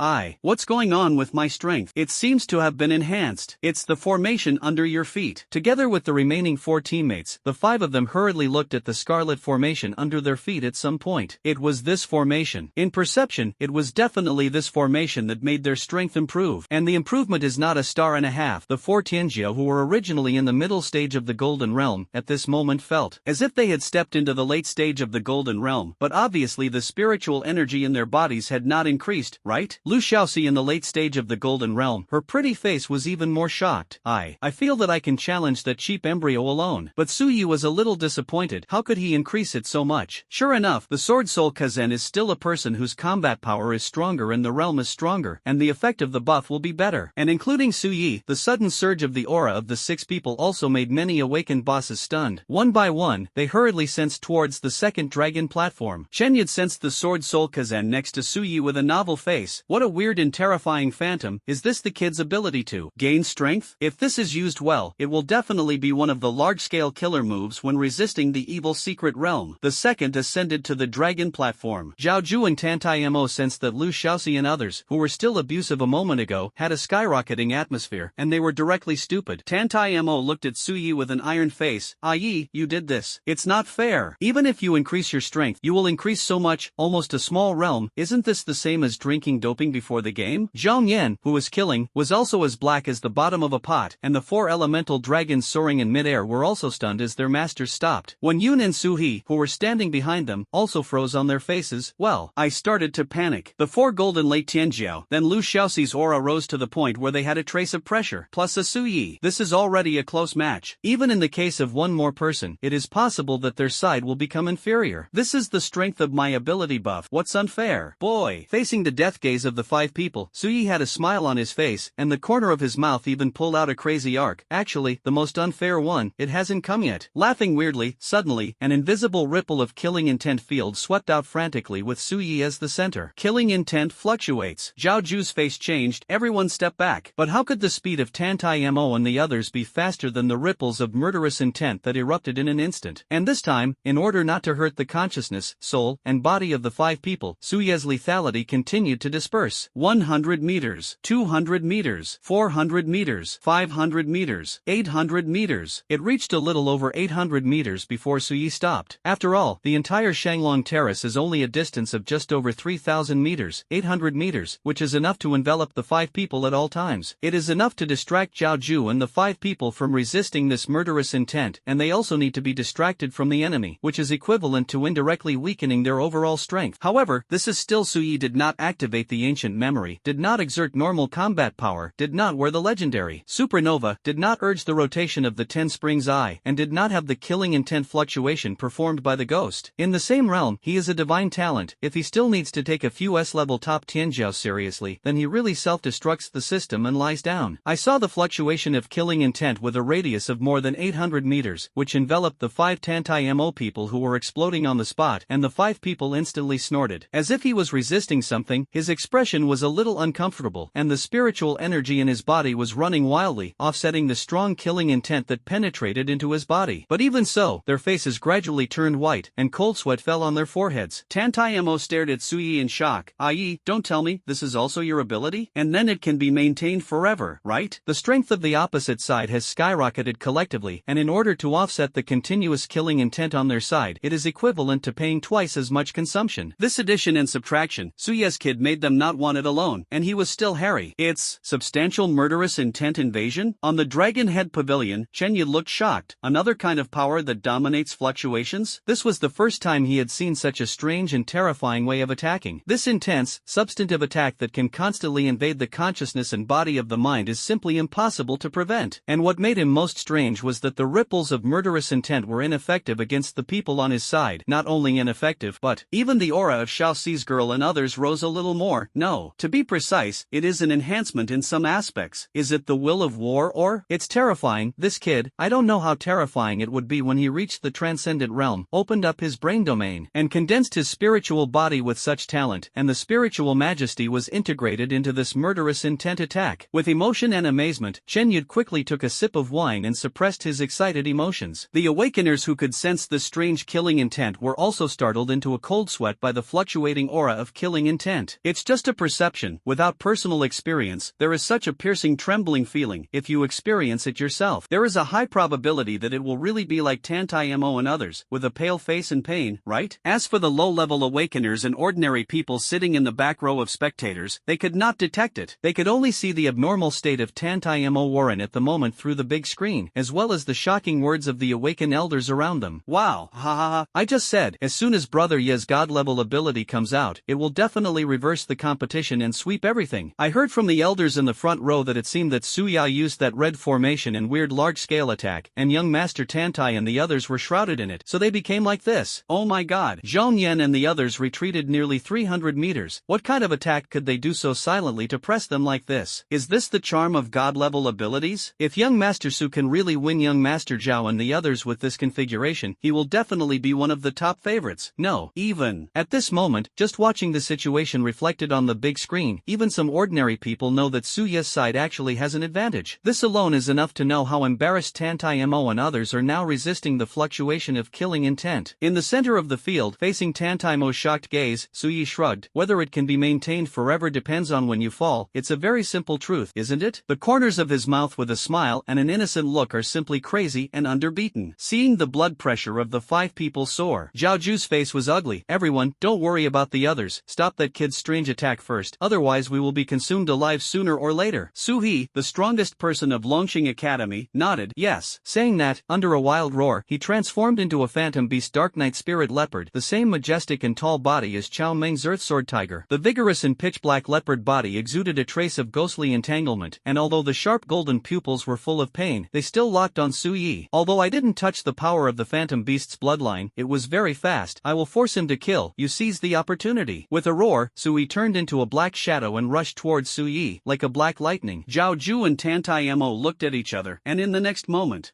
What's going on with my strength? It seems to have been enhanced. It's the formation under your feet. Together with the remaining 4 teammates, the 5 of them hurriedly looked at the scarlet formation under their feet at some point. It was this formation. In perception, it was definitely this formation that made their strength improve. And the improvement is not a star and a half. The 4 Tianjia who were originally in the middle stage of the Golden Realm, at this moment felt as if they had stepped into the late stage of the Golden Realm, but obviously the spiritual energy in their bodies had not increased, right? Lu Xiaoxi in the late stage of the Golden Realm, her pretty face was even more shocked. I feel that I can challenge that cheap embryo alone. But Suyi was a little disappointed. How could he increase it so much? Sure enough, the Sword Soul Kazen is still a person whose combat power is stronger and the realm is stronger, and the effect of the buff will be better. And including Suyi, the sudden surge of the aura of the 6 people also made many awakened bosses stunned. One by one, they hurriedly sensed towards the second dragon platform. Shenyid sensed the Sword Soul Kazen next to Suyi with a novel face. What a weird and terrifying phantom. Is this the kid's ability to gain strength? If this is used well, it will definitely be one of the large-scale killer moves when resisting the evil secret realm. The second ascended to the dragon platform. Zhao Ju and Tantai Mo sensed that Lu Xiaoxi and others, who were still abusive a moment ago, had a skyrocketing atmosphere, and they were directly stupid. Tantai Mo looked at Suyi with an iron face. Yi, you did this. It's not fair. Even if you increase your strength, you will increase so much, almost a small realm. Isn't this the same as drinking doping before the game? Zhang Yan, who was killing, was also as black as the bottom of a pot, and the 4 elemental dragons soaring in midair were also stunned as their masters stopped. When Yun and Suhi, who were standing behind them, also froze on their faces. Well, I started to panic. The four golden Lei Tianjiao, then Lu Xiaoxi's aura rose to the point where they had a trace of pressure, plus a Su Yi. This is already a close match. Even in the case of one more person, it is possible that their side will become inferior. This is the strength of my ability buff. What's unfair? Boy. Facing the death gaze of the five people, Su Yi had a smile on his face, and the corner of his mouth even pulled out a crazy arc. Actually, the most unfair one, it hasn't come yet. Laughing weirdly, suddenly, an invisible ripple of killing intent field swept out frantically with Su Yi as the center. Killing intent fluctuates. Zhao Ju's face changed, everyone stepped back. But how could the speed of Tantai Mo and the others be faster than the ripples of murderous intent that erupted in an instant? And this time, in order not to hurt the consciousness, soul, and body of the five people, Su Yi's lethality continued to disperse. 100 meters, 200 meters, 400 meters, 500 meters, 800 meters. It reached a little over 800 meters before Su Yi stopped. After all, the entire Shanglong Terrace is only a distance of just over 3,000 meters, 800 meters, which is enough to envelop the five people at all times. It is enough to distract Zhao Ju and the five people from resisting this murderous intent, and they also need to be distracted from the enemy, which is equivalent to indirectly weakening their overall strength. However, this is still Su Yi did not activate the ancient memory, did not exert normal combat power, did not wear the legendary supernova, did not urge the rotation of the 10 Springs Eye, and did not have the killing intent fluctuation performed by the ghost. In the same realm, he is a divine talent. If he still needs to take a few S-level top Tianjiao seriously, then he really self-destructs the system and lies down. I saw the fluctuation of killing intent with a radius of more than 800 meters, which enveloped the 5 Tantai Mo people who were exploding on the spot, and the 5 people instantly snorted. As if he was resisting something, his expression was a little uncomfortable, and the spiritual energy in his body was running wildly, offsetting the strong killing intent that penetrated into his body. But even so, their faces gradually turned white, and cold sweat fell on their foreheads. Tantai Mo stared at Su Yi in shock. "I.e., don't tell me, this is also your ability? And then it can be maintained forever, right?" The strength of the opposite side has skyrocketed collectively, and in order to offset the continuous killing intent on their side, it is equivalent to paying twice as much consumption. This addition and subtraction, Su Yi's kid made them not want it alone, and he was still hairy. It's substantial murderous intent invasion? On the Dragon Head Pavilion, Chen Yu looked shocked. Another kind of power that dominates fluctuations? This was the first time he had seen such a strange and terrifying way of attacking. This intense, substantive attack that can constantly invade the consciousness and body of the mind is simply impossible to prevent. And what made him most strange was that the ripples of murderous intent were ineffective against the people on his side. Not only ineffective, but even the aura of Xiaoxi's girl and others rose a little more. No, to be precise, it is an enhancement in some aspects. Is it the will of war or? It's terrifying. This kid, I don't know how terrifying it would be when he reached the transcendent realm, opened up his brain domain, and condensed his spiritual body with such talent, and the spiritual majesty was integrated into this murderous intent attack. With emotion and amazement, Chen Yu quickly took a sip of wine and suppressed his excited emotions. The awakeners who could sense this strange killing intent were also startled into a cold sweat by the fluctuating aura of killing intent. It's just a perception, without personal experience. There is such a piercing trembling feeling. If you experience it yourself, there is a high probability that it will really be like Tantai Mo and others, with a pale face and pain, right? As for the low-level awakeners and ordinary people sitting in the back row of spectators, they could not detect it. They could only see the abnormal state of Tantai Mo Warren at the moment through the big screen, as well as the shocking words of the awakened elders around them. Wow, ha ha ha. I just said, as soon as Brother Ye's god-level ability comes out, it will definitely reverse the competition and sweep everything. I heard from the elders in the front row that it seemed that Su Ya used that red formation and weird large-scale attack, and young Master Tantai and the others were shrouded in it, so they became like this. Oh my god. Zhong Yan and the others retreated nearly 300 meters. What kind of attack could they do so silently to press them like this? Is this the charm of god-level abilities? If young Master Su can really win young Master Zhao and the others with this configuration, he will definitely be one of the top favorites. No, even at this moment, just watching the situation reflected on the big screen, even some ordinary people know that Su Ye's side actually has an advantage. This alone is enough to know how embarrassed Tantai Mo and others are now resisting the fluctuation of killing intent. In the center of the field, facing Tantai Mo's shocked gaze, Su Yi shrugged. Whether it can be maintained forever depends on when you fall. It's a very simple truth, isn't it? The corners of his mouth with a smile and an innocent look are simply crazy and underbeaten. Seeing the blood pressure of the five people soar, Zhao Ju's face was ugly. Everyone, don't worry about the others. Stop that kid's strange attack first, otherwise we will be consumed alive sooner or later. Su He, the strongest person of Longxing Academy, nodded. Yes. Saying that, under a wild roar, he transformed into a phantom beast Dark Knight Spirit Leopard, the same majestic and tall body as Chao Meng's Earth Sword Tiger. The vigorous and pitch-black leopard body exuded a trace of ghostly entanglement, and although the sharp golden pupils were full of pain, they still locked on Su Yi. Although I didn't touch the power of the phantom beast's bloodline, it was very fast. I will force him to kill. You seized the opportunity. With a roar, Su Yi turned into a black shadow and rushed towards Su Yi, like a black lightning. Zhao Ju and Tantayamo looked at each other, and in the next moment,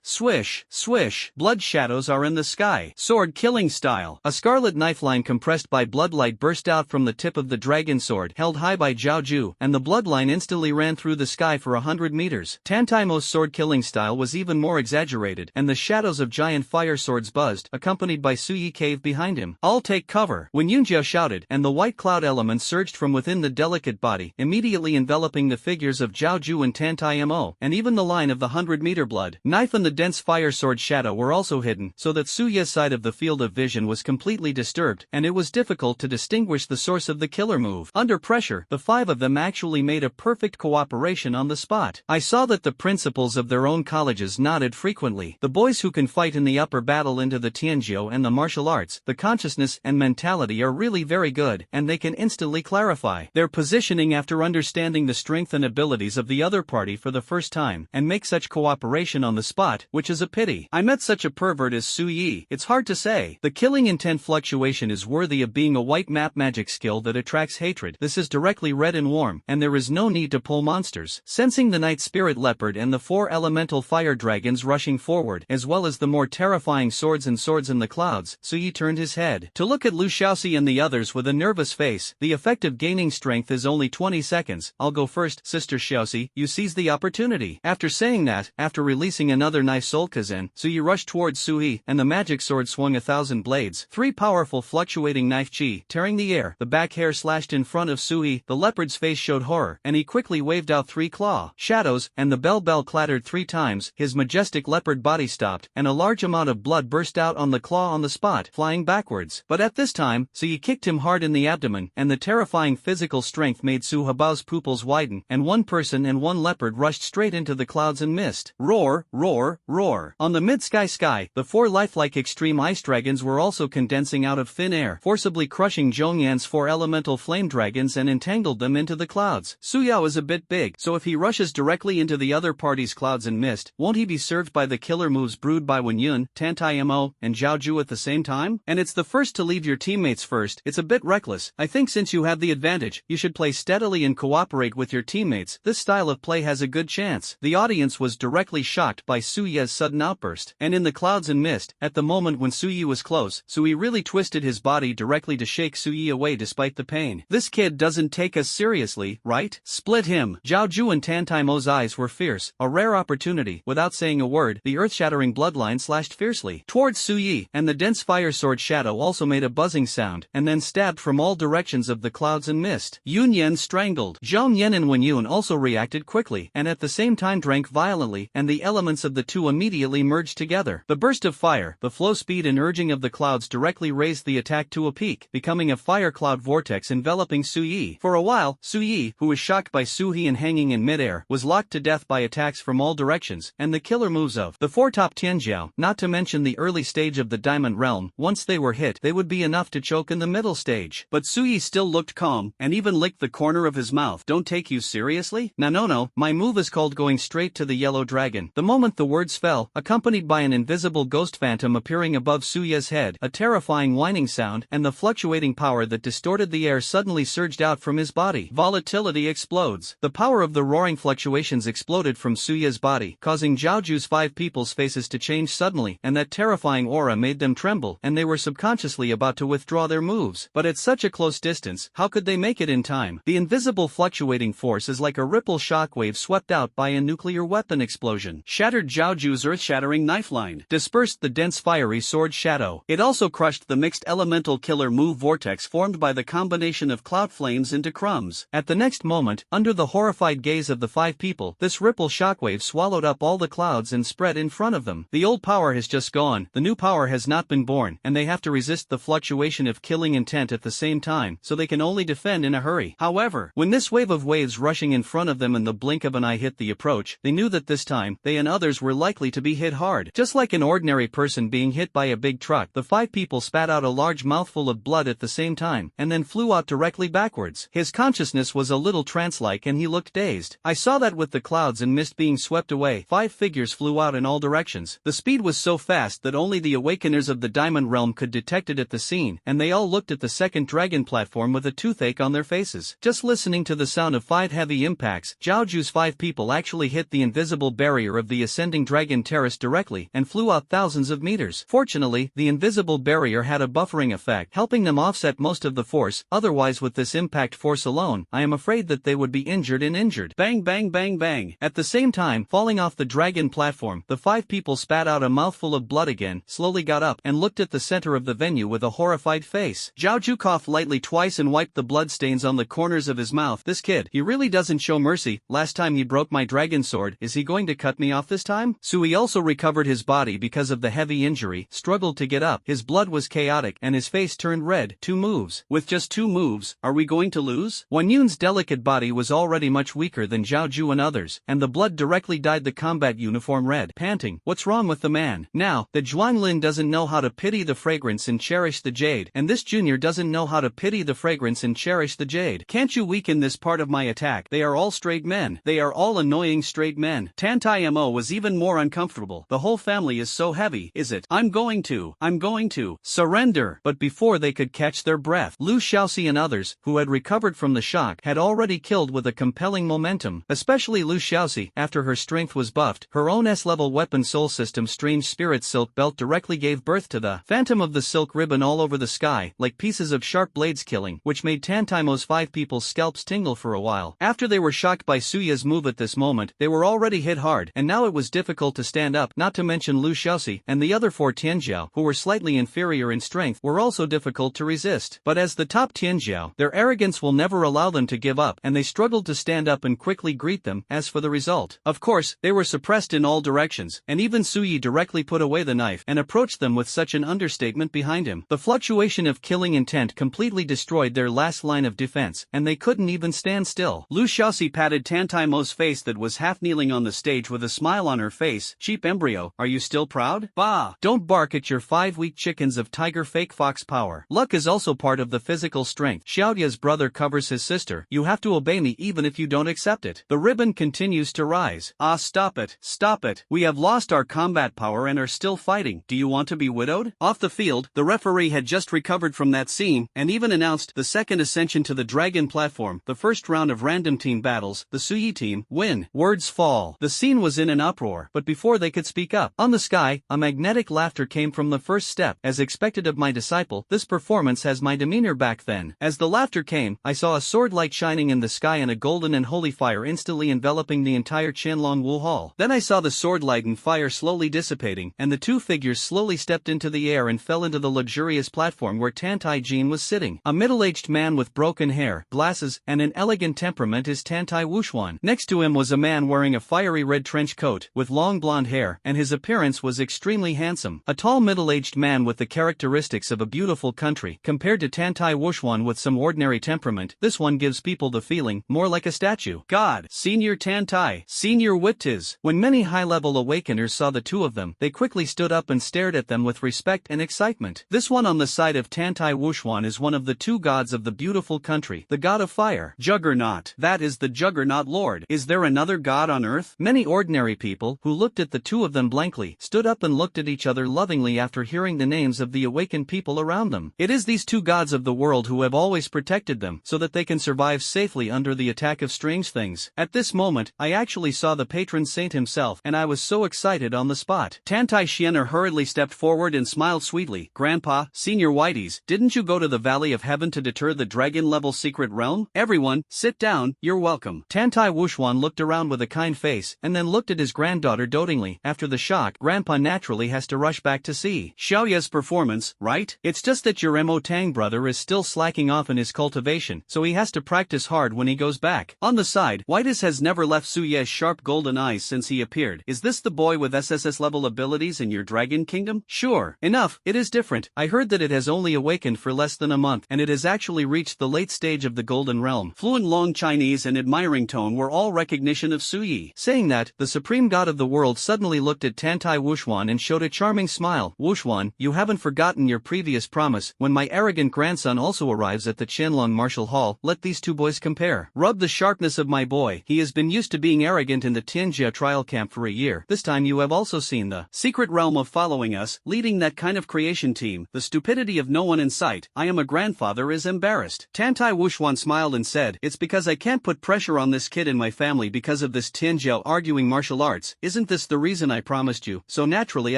swish, swish, blood shadows are in the sky. Sword killing style. A scarlet knifeline compressed by bloodlight burst out from the tip of the dragon sword held high by Zhao Ju, and the bloodline instantly ran through the sky for 100 meters. Tantaimo's sword killing style was even more exaggerated, and the shadows of giant fire swords buzzed, accompanied by Su Yi cave behind him. I'll take cover. When Yunjiao shouted, and the white cloud element surged from within the delicate body, immediately enveloping the figures of Zhao Ju and Tantaimo, and even the line of the 100-meter blood knife and the dense fire sword shadow were also hidden, so that Su Yi's side of the field of vision was completely disturbed, and it was difficult to distinguish the source of the killer move. Under pressure, the five of them actually made a perfect cooperation on the spot. I saw that the principals of their own colleges nodded frequently. The boys who can fight in the upper battle into the Tianjiu and the martial arts, the consciousness and mentality are really very good, and they can instantly clarify their positioning after understanding the strength and abilities of the other party for the first time, and make such cooperation on the spot, which is a pity. I met such a pervert as Su Yi. It's hard to say. The killing intent fluctuation is worthy of being a white map magic skill that attracts hatred. This is directly red and warm, and there is no need to pull monsters. Sensing the night spirit leopard and the 4 elemental fire dragons rushing forward, as well as the more terrifying swords in the clouds, Su Yi turned his head to look at Lu Shaoxi and the others with a nervous face. The effect of gaining strength is only 20 seconds. I'll go first, Sister Shaoxi. You seized the opportunity. After saying that, after releasing another knife Solkazen, Su Yi rushed towards Su Yi, and the magic sword swung 1,000 blades. 3 powerful fluctuating knife chi, tearing the air. The back hair slashed in front of Su Yi. The leopard's face showed horror, and he quickly waved out 3 claw shadows, and the bell clattered 3 times. His majestic leopard body stopped, and a large amount of blood burst out on the claw on the spot, flying backwards. But at this time, Su Yi kicked him hard in the abdomen, and the terrifying physical strength made Su Habao's pupils widen, and one person and one leopard rushed straight into the clouds and mist. Roar, roar, roar. On the mid-sky, the 4 lifelike extreme ice dragons were also condensing out of thin air, forcibly crushing Zhongyan's 4 elemental flame dragons and entangled them into the clouds. Su Yao is a bit big, so if he rushes directly into the other party's clouds and mist, won't he be served by the killer moves brewed by Wenyun, Tantayamo, and Zhao Ju at the same time? And it's the first to leave your teammates first. It's a bit reckless. I think since you have the advantage, you should play steadily and cooperate with your teammates. This style of play has a good chance. The audience was directly shocked by Su Yi's sudden outburst, and in the clouds and mist, at the moment when Su Yi was close, Su Yi really twisted his body directly to shake Su Yi away despite the pain. This kid doesn't take us seriously, right? Split him. Zhao Ju and Tantaimo's eyes were fierce. A rare opportunity. Without saying a word, the earth-shattering bloodline slashed fiercely towards Su Yi, and the dense fire sword shadow also made a buzzing sound, and then stabbed from all directions of the clouds and mist. Yun Yen strangled. Zhong Yen and Wen Yun also reacted quickly, and at the same time drank violently, and the elements of the two immediately merged together. The burst of fire, the flow speed and urging of the clouds directly raised the attack to a peak, becoming a fire cloud vortex enveloping Su Yi. For a while, Su Yi, who was shocked by Su He and hanging in midair, was locked to death by attacks from all directions, and the killer moves of the 4 top Tianjiao, not to mention the early stage of the Diamond Realm. Once they were hit, they would be enough to choke in the middle stage. But Su Yi still looked calm, and even licked the corner of his mouth. Don't take you seriously? No, my move is called going straight to the yellow dragon. The moment the words fell, accompanied by an invisible ghost phantom appearing above Su Yi's head, a terrifying whining sound, and the fluctuating power that distorted the air suddenly surged out from his body. Volatility explodes. The power of the roaring fluctuations exploded from Su Yi's body, causing Zhao Ju's 5 people's faces to change suddenly, and that terrifying aura made them tremble, and they were subconsciously about to withdraw their moves. But at such a close distance, how could they make it in time? The invisible fluctuating force is like a ripple shockwave swept out by a nuclear weapon explosion. Shattered Zhao Ju's earth-shattering knifeline. Dispersed the dense fiery sword shadow. It also crushed the mixed elemental killer move vortex formed by the combination of cloud flames into crumbs. At the next moment, under the horrified gaze of the 5 people, this ripple shockwave swallowed up all the clouds and spread in front of them. The old power has just gone, the new power has not been born, and they have to resist the fluctuation of killing intent at the same time, so they can only defend in a hurry. However, when this wave of waves rushing in front of them in the blink of an eye hit the approach, they knew that this time, they and others were likely to be hit hard. Just like an ordinary person being hit by a big truck, the 5 people spat out a large mouthful mouthful of blood at the same time, and then flew out directly backwards. His consciousness was a little trance-like and he looked dazed. I saw that with the clouds and mist being swept away, 5 figures flew out in all directions. The speed was so fast that only the awakeners of the Diamond Realm could detect it at the scene, and they all looked at the second dragon platform with a toothache on their faces. Just listening to the sound of 5 heavy impacts, Zhaoju's 5 people actually hit the invisible barrier of the ascending dragon terrace directly and flew out thousands of meters. Fortunately, the invisible barrier had a buffering effect, helping them offset most of the force. Otherwise, with this impact force alone, I am afraid that they would be injured. Bang bang bang bang. At the same time, falling off the dragon platform, the 5 people spat out a mouthful of blood again, slowly got up, and looked at the center of the venue with a horrified face. Zhaoju coughed lightly twice and wiped the blood stains on the corners of his mouth. This kid, he really doesn't show mercy. Last time he broke my dragon sword, is he going to cut me off this time? Sui also recovered his body because of the heavy injury, struggled to get up, his blood was chaotic and his face turned red. 2 moves. With just 2 moves, are we going to lose? Wan Yun's delicate body was already much weaker than Zhaoju and others, and the blood directly dyed the combat uniform red. Panting, what's wrong with the man? Now, the Zhuanglin doesn't know how to pity the fragrance and cherish the jade, and this junior doesn't know how to pity the fragrance and cherish the jade. Can't you weaken this part of my attack? They are all straight men. They are all annoying straight men. Tantai Mo was even more uncomfortable. The whole family is so heavy, is it? I'm going to surrender. But before they could catch their breath, Lu Xiaoxi and others, who had recovered from the shock, had already killed with a compelling momentum, especially Lu Xiaoxi. After her strength was buffed, her own S-level weapon soul system Strange Spirit Silk Belt directly gave birth to the phantom of the silk ribbon all over the sky, like pieces of sharp blades killing, which made Tantaimo's 5 people's scalps tingle for a while. After they were shocked by Suya's move at this moment, they were already hit hard, and now it was difficult to stand up, not to mention Lu Xiaoxi, and the other 4 Tianjiao, who were slightly inferior in strength, were also difficult to resist. But as the top Tianjiao, their arrogance will never allow them to give up, and they struggled to stand up and quickly greet them. As for the result, of course, they were suppressed in all directions, and even Suyi directly put away the knife and approached them with such an understatement behind him. The fluctuation of killing intent completely destroyed their last line of defense, and they couldn't even stand still. Lu Xiaoxi patted Tantaimo's face that was half kneeling on the stage with a smile on her face. Cheap embryo, are you still proud? Bah! Don't bark at your 5 weak chickens of tiger fake fox power. Luck is also part of the physical strength. Xiaoya's brother covers his sister. You have to obey me even if you don't accept it. The ribbon continues to rise. Ah, stop it. Stop it. We have lost our combat power and are still fighting. Do you want to be widowed? Off the field, the referee had just recovered from that scene and even announced the second ascension to the dragon platform. The first round of random team battles, the Suyi team win. Words fall. The scene was in an uproar, but before they could speak up, on the sky, a magnetic laughter came from the first step. As expected of my disciple, this performance has my demeanor back then. As the laughter came, I saw a sword light shining in the sky and a golden and holy fire instantly enveloping the entire Qianlong Wu Hall. Then I saw the sword light and fire slowly dissipating, and the 2 figures slowly stepped into the air and fell into the luxurious platform where Tantai Jin was sitting. A middle-aged man with broken hair, glasses, and an elegant temperament is Tantai Wuxuan. Next to him was a man wearing a fiery red trench coat, with long blonde hair, and his appearance was extremely handsome. A tall middle-aged man with the characteristics of a beautiful country. Compared to Tantai Wuxuan with some ordinary temperament, this one gives people the feeling more like a statue. God, Senior Tantai, Senior Wittiz. When many high-level awakeners saw the 2 of them, they quickly stood up and stared at them with respect and excitement. This one on the side of Tantai Wuxuan is one of the 2 gods of the beautiful country, the god of fire. Juggernaut. That is the Juggernaut Lord. Is there another god on earth? Many ordinary people, who looked at the 2 of them blankly, stood up and looked at each other lovingly after hearing the names of the awakened people around them. It is these 2 gods of the world who have always protected them, so that they can survive safely under the attack of strange things. At this moment, I actually saw the patron saint himself, and I was so excited on the spot. Tantai Xiener hurriedly stepped forward and smiled sweetly. Grandpa, Senior Whiteys, didn't you go to the Valley of Heaven to deter the dragon-level secret realm? Everyone, sit down, you're welcome. Tantai Wuxuan looked around with a kind face, and then looked at his granddaughter dotingly. After the shock, Grandpa naturally has to rush back to see Xiaoya's performance, right? It's just that your Mo Tang brother is still slacking off in his cultivation, so he has to practice hard when he goes back. On the side, Whiteys has never left Suye's sharp golden eyes since he appeared. Is this the boy with SSS-level abilities in your dragon kingdom? Sure. Enough, it is different. I heard that it has only awakened for less than a month, and it has actually reached the late stage of the golden realm. Fluent long Chinese and admiring tone were all recognition of Suyi. Saying that, the supreme god of the world suddenly looked at Tantai Wuxuan and showed a charming smile. Wuxuan, you haven't forgotten your previous promise promise, when my arrogant grandson also arrives at the Qianlong Martial Hall, let these two boys compare. Rub the sharpness of my boy. He has been used to being arrogant in the Tianjia trial camp for a year. This time you have also seen the secret realm of following us, leading that kind of creation team, the stupidity of no one in sight. I am a grandfather is embarrassed. Tantai Wuxuan smiled and said, it's because I can't put pressure on this kid in my family because of this Tianjiao arguing martial arts. Isn't this the reason I promised you? So naturally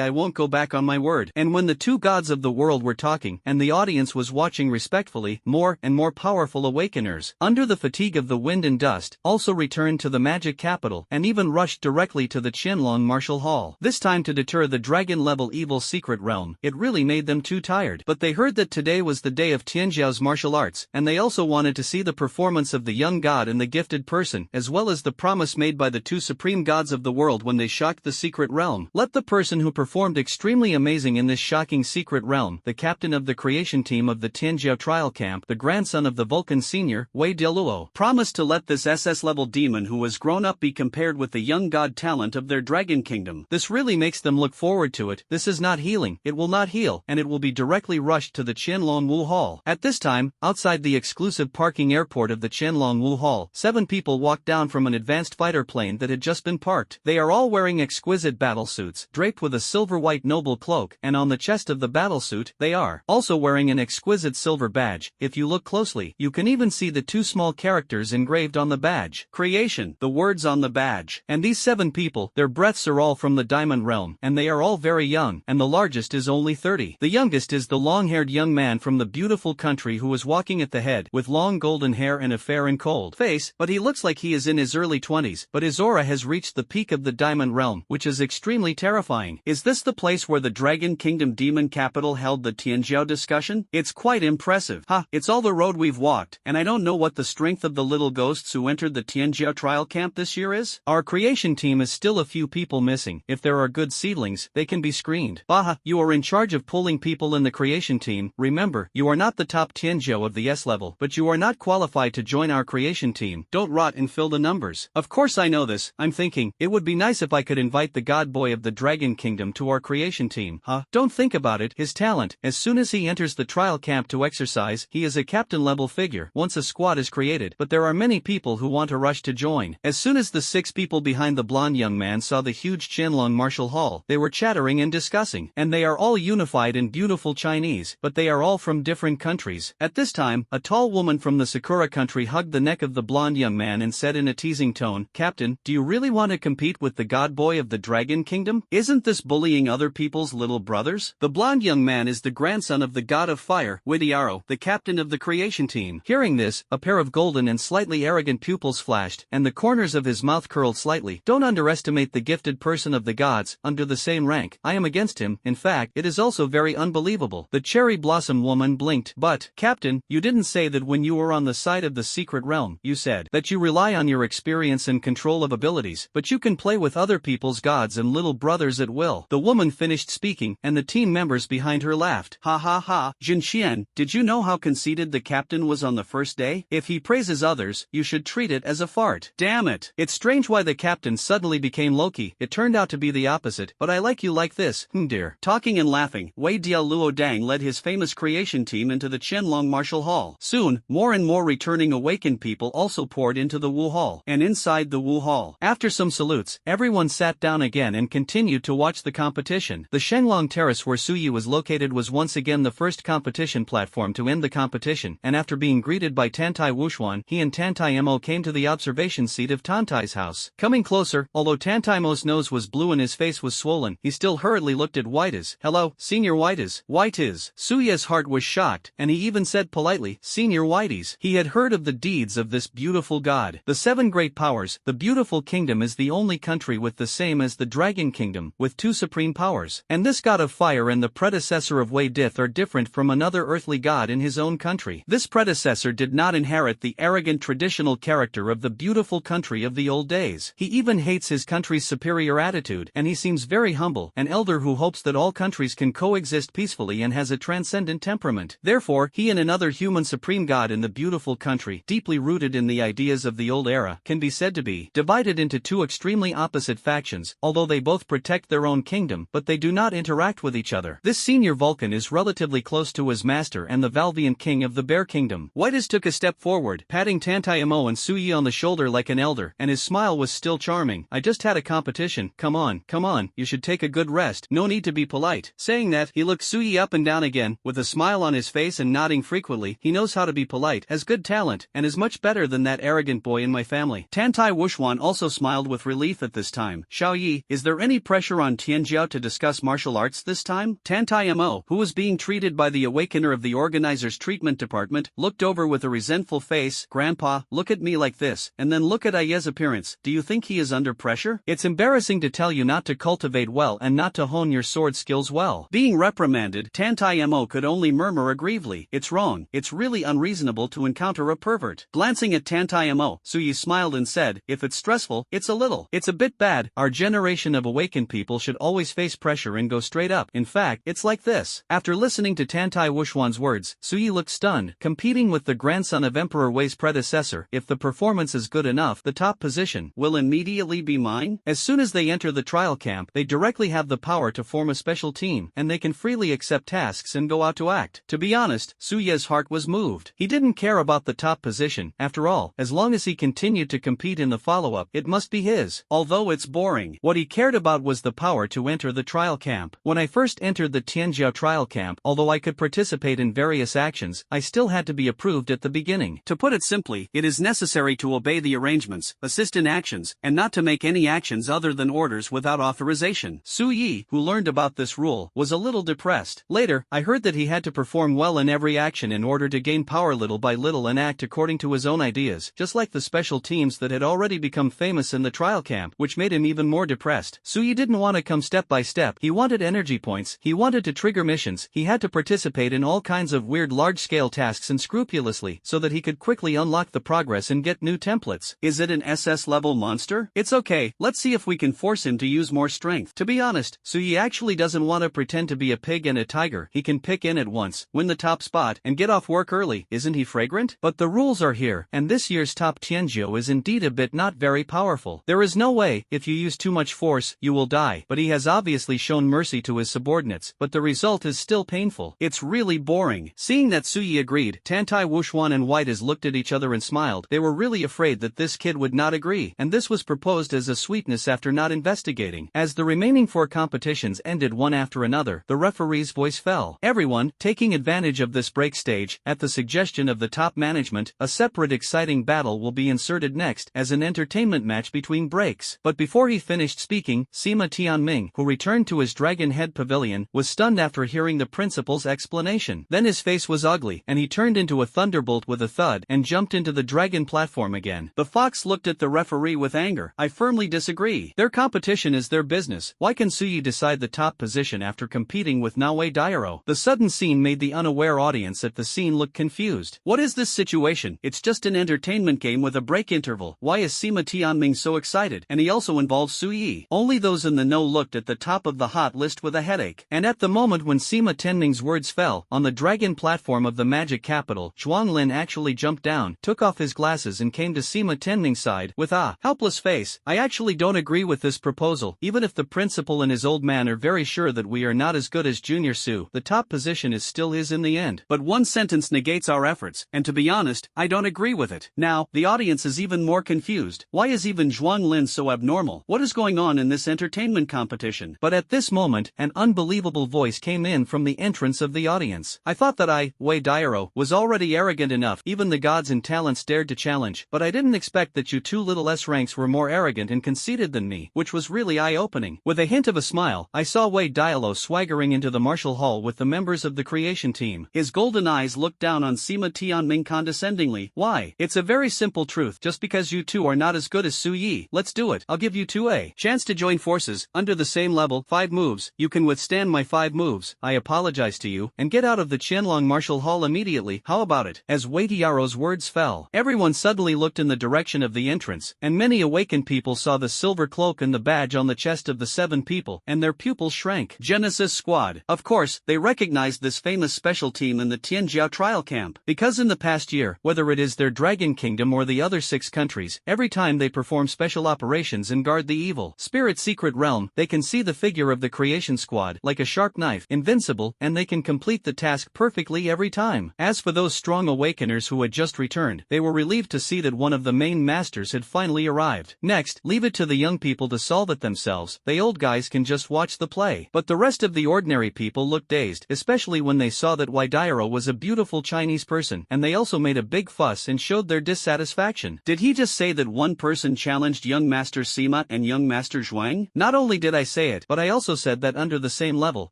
I won't go back on my word. And when the two gods of the world were talking, and the audience was watching respectfully, more and more powerful awakeners, under the fatigue of the wind and dust, also returned to the magic capital, and even rushed directly to the Qianlong Martial Hall. This time to deter the dragon-level evil secret realm. It really made them too tired. But they heard that today was the day of Tianjiao's martial arts, and they also wanted to see the performance of the young god and the gifted person, as well as the promise made by the two supreme gods of the world when they shocked the secret realm. Let the person who performed extremely amazing in this shocking secret realm, the captain of the creation team of the Tianjiao trial camp, the grandson of the Vulcan senior, Wei Dialuo, promised to let this SS-level demon who was grown up be compared with the young god talent of their dragon kingdom. This really makes them look forward to it. This is not healing, it will not heal, and it will be directly rushed to the Qianlong Wu Hall. At this time, outside the exclusive parking airport of the Qianlong Wu Hall, 7 people walked down from an advanced fighter plane that had just been parked. They are all wearing exquisite battlesuits, draped with a silver-white noble cloak, and on the chest of the battlesuit, they are also wearing an exquisite silver badge. If you look closely, you can even see the 2 small characters engraved on the badge. Creation, the words on the badge. And these 7 people, their breaths are all from the diamond realm, and they are all very young, and the largest is only 30. The youngest is the long-haired young man from the beautiful country who is walking at the head, with long golden hair and a fair and cold face, but he looks like he is in his early 20s, but his aura has reached the peak of the diamond realm, which is extremely terrifying. Is this the place where the Dragon Kingdom Demon Capital held the Tianjiao discussion? It's quite impressive. It's all the road we've walked, and I don't know what the strength of the little ghosts who entered the Tianjiao trial camp this year is. Our creation team is still a few people missing. If there are good seedlings, they can be screened. Baha, you are in charge of pulling people in the creation team. Remember, you are not the top Tianjiao of the S level, but you are not qualified to join our creation team. Don't rot and fill the numbers. Of course I know this. I'm thinking, it would be nice if I could invite the god boy of the Dragon Kingdom to our creation team. Don't think about it. His talent, as soon as he enters the trial camp to exercise, he is a captain level figure once a squad is created, but there are many people who want to rush to join. As soon as the 6 people behind the blonde young man saw the huge Qianlong Martial Hall, they were chattering and discussing, and they are all unified in beautiful Chinese, but they are all from different countries. At this time, a tall woman from the Sakura country hugged the neck of the blonde young man and said in a teasing tone, Captain, do you really want to compete with the god boy of the Dragon Kingdom? Isn't this bullying other people's little brothers? The blonde young man is the grandson of the god of fire, Widiaro, the captain of the creation team. Hearing this, a pair of golden and slightly arrogant pupils flashed, and the corners of his mouth curled slightly. Don't underestimate the gifted person of the gods, under the same rank. I am against him. In fact, it is also very unbelievable. The cherry blossom woman blinked. But, Captain, you didn't say that when you were on the side of the secret realm. You said that you rely on your experience and control of abilities, but you can play with other people's gods and little brothers at will. The woman finished speaking, and the team members behind her laughed. Ha ha ha, Jinxian, did you know how conceited the captain was on the first day? If he praises others, you should treat it as a fart. Damn it. It's strange why the captain suddenly became Loki. It turned out to be the opposite, but I like you like this, dear. Talking and laughing, Wei Dialuo Dang led his famous creation team into the Qianlong Martial Hall. Soon, more and more returning awakened people also poured into the Wu Hall, and inside the Wu Hall. After some salutes, everyone sat down again and continued to watch the competition. The Shenglong Terrace where Suyi was located was once again the first competition platform to end the competition, and after being greeted by Tantai Wuxuan, he and Tantai Mo came to the observation seat of Tantai's house. Coming closer, although Tantai Mo's nose was blue and his face was swollen, he still hurriedly looked at White's. Hello, Senior White's. White's. Suya's heart was shocked, and he even said politely, Senior Whitey's. He had heard of the deeds of this beautiful god. The 7 great powers, the beautiful kingdom is the only country with the same as the Dragon Kingdom, with 2 supreme powers. And this god of fire and the predecessor of Wei Dith are different from another earthly god in his own country. This predecessor did not inherit the arrogant traditional character of the beautiful country of the old days. He even hates his country's superior attitude, and he seems very humble, an elder who hopes that all countries can coexist peacefully and has a transcendent temperament. Therefore, he and another human supreme god in the beautiful country, deeply rooted in the ideas of the old era, can be said to be divided into 2 extremely opposite factions, although they both protect their own kingdom, but they do not interact with each other. This senior Vulcan is relatively relatively close to his master and the Valvian king of the Bear Kingdom. Whitus took a step forward, patting Tantayamo and Suyi on the shoulder like an elder, and his smile was still charming. I just had a competition, come on, you should take a good rest, no need to be polite. Saying that, he looked Suyi up and down again, with a smile on his face and nodding frequently. He knows how to be polite, has good talent, and is much better than that arrogant boy in my family. Tantai Wuxuan also smiled with relief at this time. Xiaoyi, is there any pressure on Tianjiao to discuss martial arts this time? Tantayamo, who was being treated by the awakener of the organizer's treatment department, looked over with a resentful face. Grandpa, look at me like this, and then look at Aye's appearance. Do you think he is under pressure? It's embarrassing to tell you not to cultivate well and not to hone your sword skills well. Being reprimanded, Tantayamo could only murmur aggrievely. It's wrong, it's really unreasonable to encounter a pervert. Glancing at Tantayamo, Suyi smiled and said, if it's stressful, it's a bit bad. Our generation of awakened people should always face pressure and go straight up. In fact, it's like this. After listening to Tantai Wuxuan's words, Suyi looked stunned. Competing with the grandson of Emperor Wei's predecessor, if the performance is good enough, the top position will immediately be mine. As soon as they enter the trial camp, they directly have the power to form a special team, and they can freely accept tasks and go out to act. To be honest, Suye's heart was moved. He didn't care about the top position. After all, as long as he continued to compete in the follow-up, it must be his. Although it's boring, what he cared about was the power to enter the trial camp. When I first entered the Tianjiao trial camp, although I could participate in various actions, I still had to be approved at the beginning. To put it simply, it is necessary to obey the arrangements, assist in actions, and not to make any actions other than orders without authorization. Su Yi, who learned about this rule, was a little depressed. Later, I heard that he had to perform well in every action in order to gain power little by little and act according to his own ideas, just like the special teams that had already become famous in the trial camp, which made him even more depressed. Su Yi didn't want to come step by step. He wanted energy points, he wanted to trigger missions, he had to participate in all kinds of weird large-scale tasks unscrupulously, so that he could quickly unlock the progress and get new templates. Is it an SS-level monster? It's okay, let's see if we can force him to use more strength. To be honest, Su Yi actually doesn't want to pretend to be a pig and a tiger. He can pick in at once, win the top spot, and get off work early. Isn't he fragrant? But the rules are here, and this year's top Tianjiao is indeed a bit not very powerful. There is no way, if you use too much force, you will die. But he has obviously shown mercy to his subordinates, but the result is still painful. It's really boring. Seeing that Su Yi agreed, Tantai Wuxuan and Whitus looked at each other and smiled. They were really afraid that this kid would not agree, and this was proposed as a sweetness after not investigating. As the remaining 4 competitions ended one after another, the referee's voice fell. Everyone, taking advantage of this break stage, at the suggestion of the top management, a separate exciting battle will be inserted next as an entertainment match between breaks. But before he finished speaking, Sima Tianming, who returned to his Dragon Head Pavilion, was stunned after hearing the principal's explanation. Then his face was ugly, and he turned into a thunderbolt with a thud and jumped into the dragon platform again. The fox looked at the referee with anger. I firmly disagree. Their competition is their business. Why can Suyi decide the top position after competing with Naoe Dairo? The sudden scene made the unaware audience at the scene look confused. What is this situation? It's just an entertainment game with a break interval. Why is Sima Tianming so excited? And he also involves Suyi. Only those in the know looked at the top of the hot list with a headache. And at the moment when Sima Tianming's words fell, on the dragon platform of the magic capital, Zhuang Lin actually jumped down, took off his glasses and came to Sima Tianming's side with a helpless face. I actually don't agree with this proposal. Even if the principal and his old man are very sure that we are not as good as Junior Su, the top position is still his in the end. But one sentence negates our efforts, and to be honest, I don't agree with it. Now, the audience is even more confused. Why is even Zhuang Lin so abnormal? What is going on in this entertainment competition? But at this moment, an unbelievable voice came in from the entrance of the audience. I thought that Wei Dairo was already arrogant enough, even the gods and talents dared to challenge, but I didn't expect that you 2 little S-ranks were more arrogant and conceited than me, which was really eye-opening. With a hint of a smile, I saw Wei Dailo swaggering into the martial hall with the members of the creation team. His golden eyes looked down on Sima Tianming condescendingly. Why? It's a very simple truth. Just because you 2 are not as good as Su Yi, let's do it. I'll give you 2 chance to join forces, under the same level, 5 moves. You can withstand my 5 moves. I apologize to you, and get out of the Qianlong martial hall immediately. How about it? As Wei Diaro's words fell, everyone suddenly looked in the direction of the entrance, and many awakened people saw the silver cloak and the badge on the chest of the 7 people, and their pupils shrank. Genesis Squad. Of course, they recognized this famous special team in the Tianjiao trial camp, because in the past year, whether it is their Dragon Kingdom or the other 6 countries, every time they perform special operations and guard the evil Spirit secret realm, they can see the figure of the creation squad, like a sharp knife, invincible, and they can complete the task perfectly every time. As for those strong awakeners who had just returned, they were relieved to see that one of the main masters had finally arrived. Next, leave it to the young people to solve it themselves. They old guys can just watch the play. But the rest of the ordinary people looked dazed, especially when they saw that Waidairo was a beautiful Chinese person, and they also made a big fuss and showed their dissatisfaction. Did he just say that one person challenged young Master Sima and young Master Zhuang? Not only did I say it, but I also said that under the same level,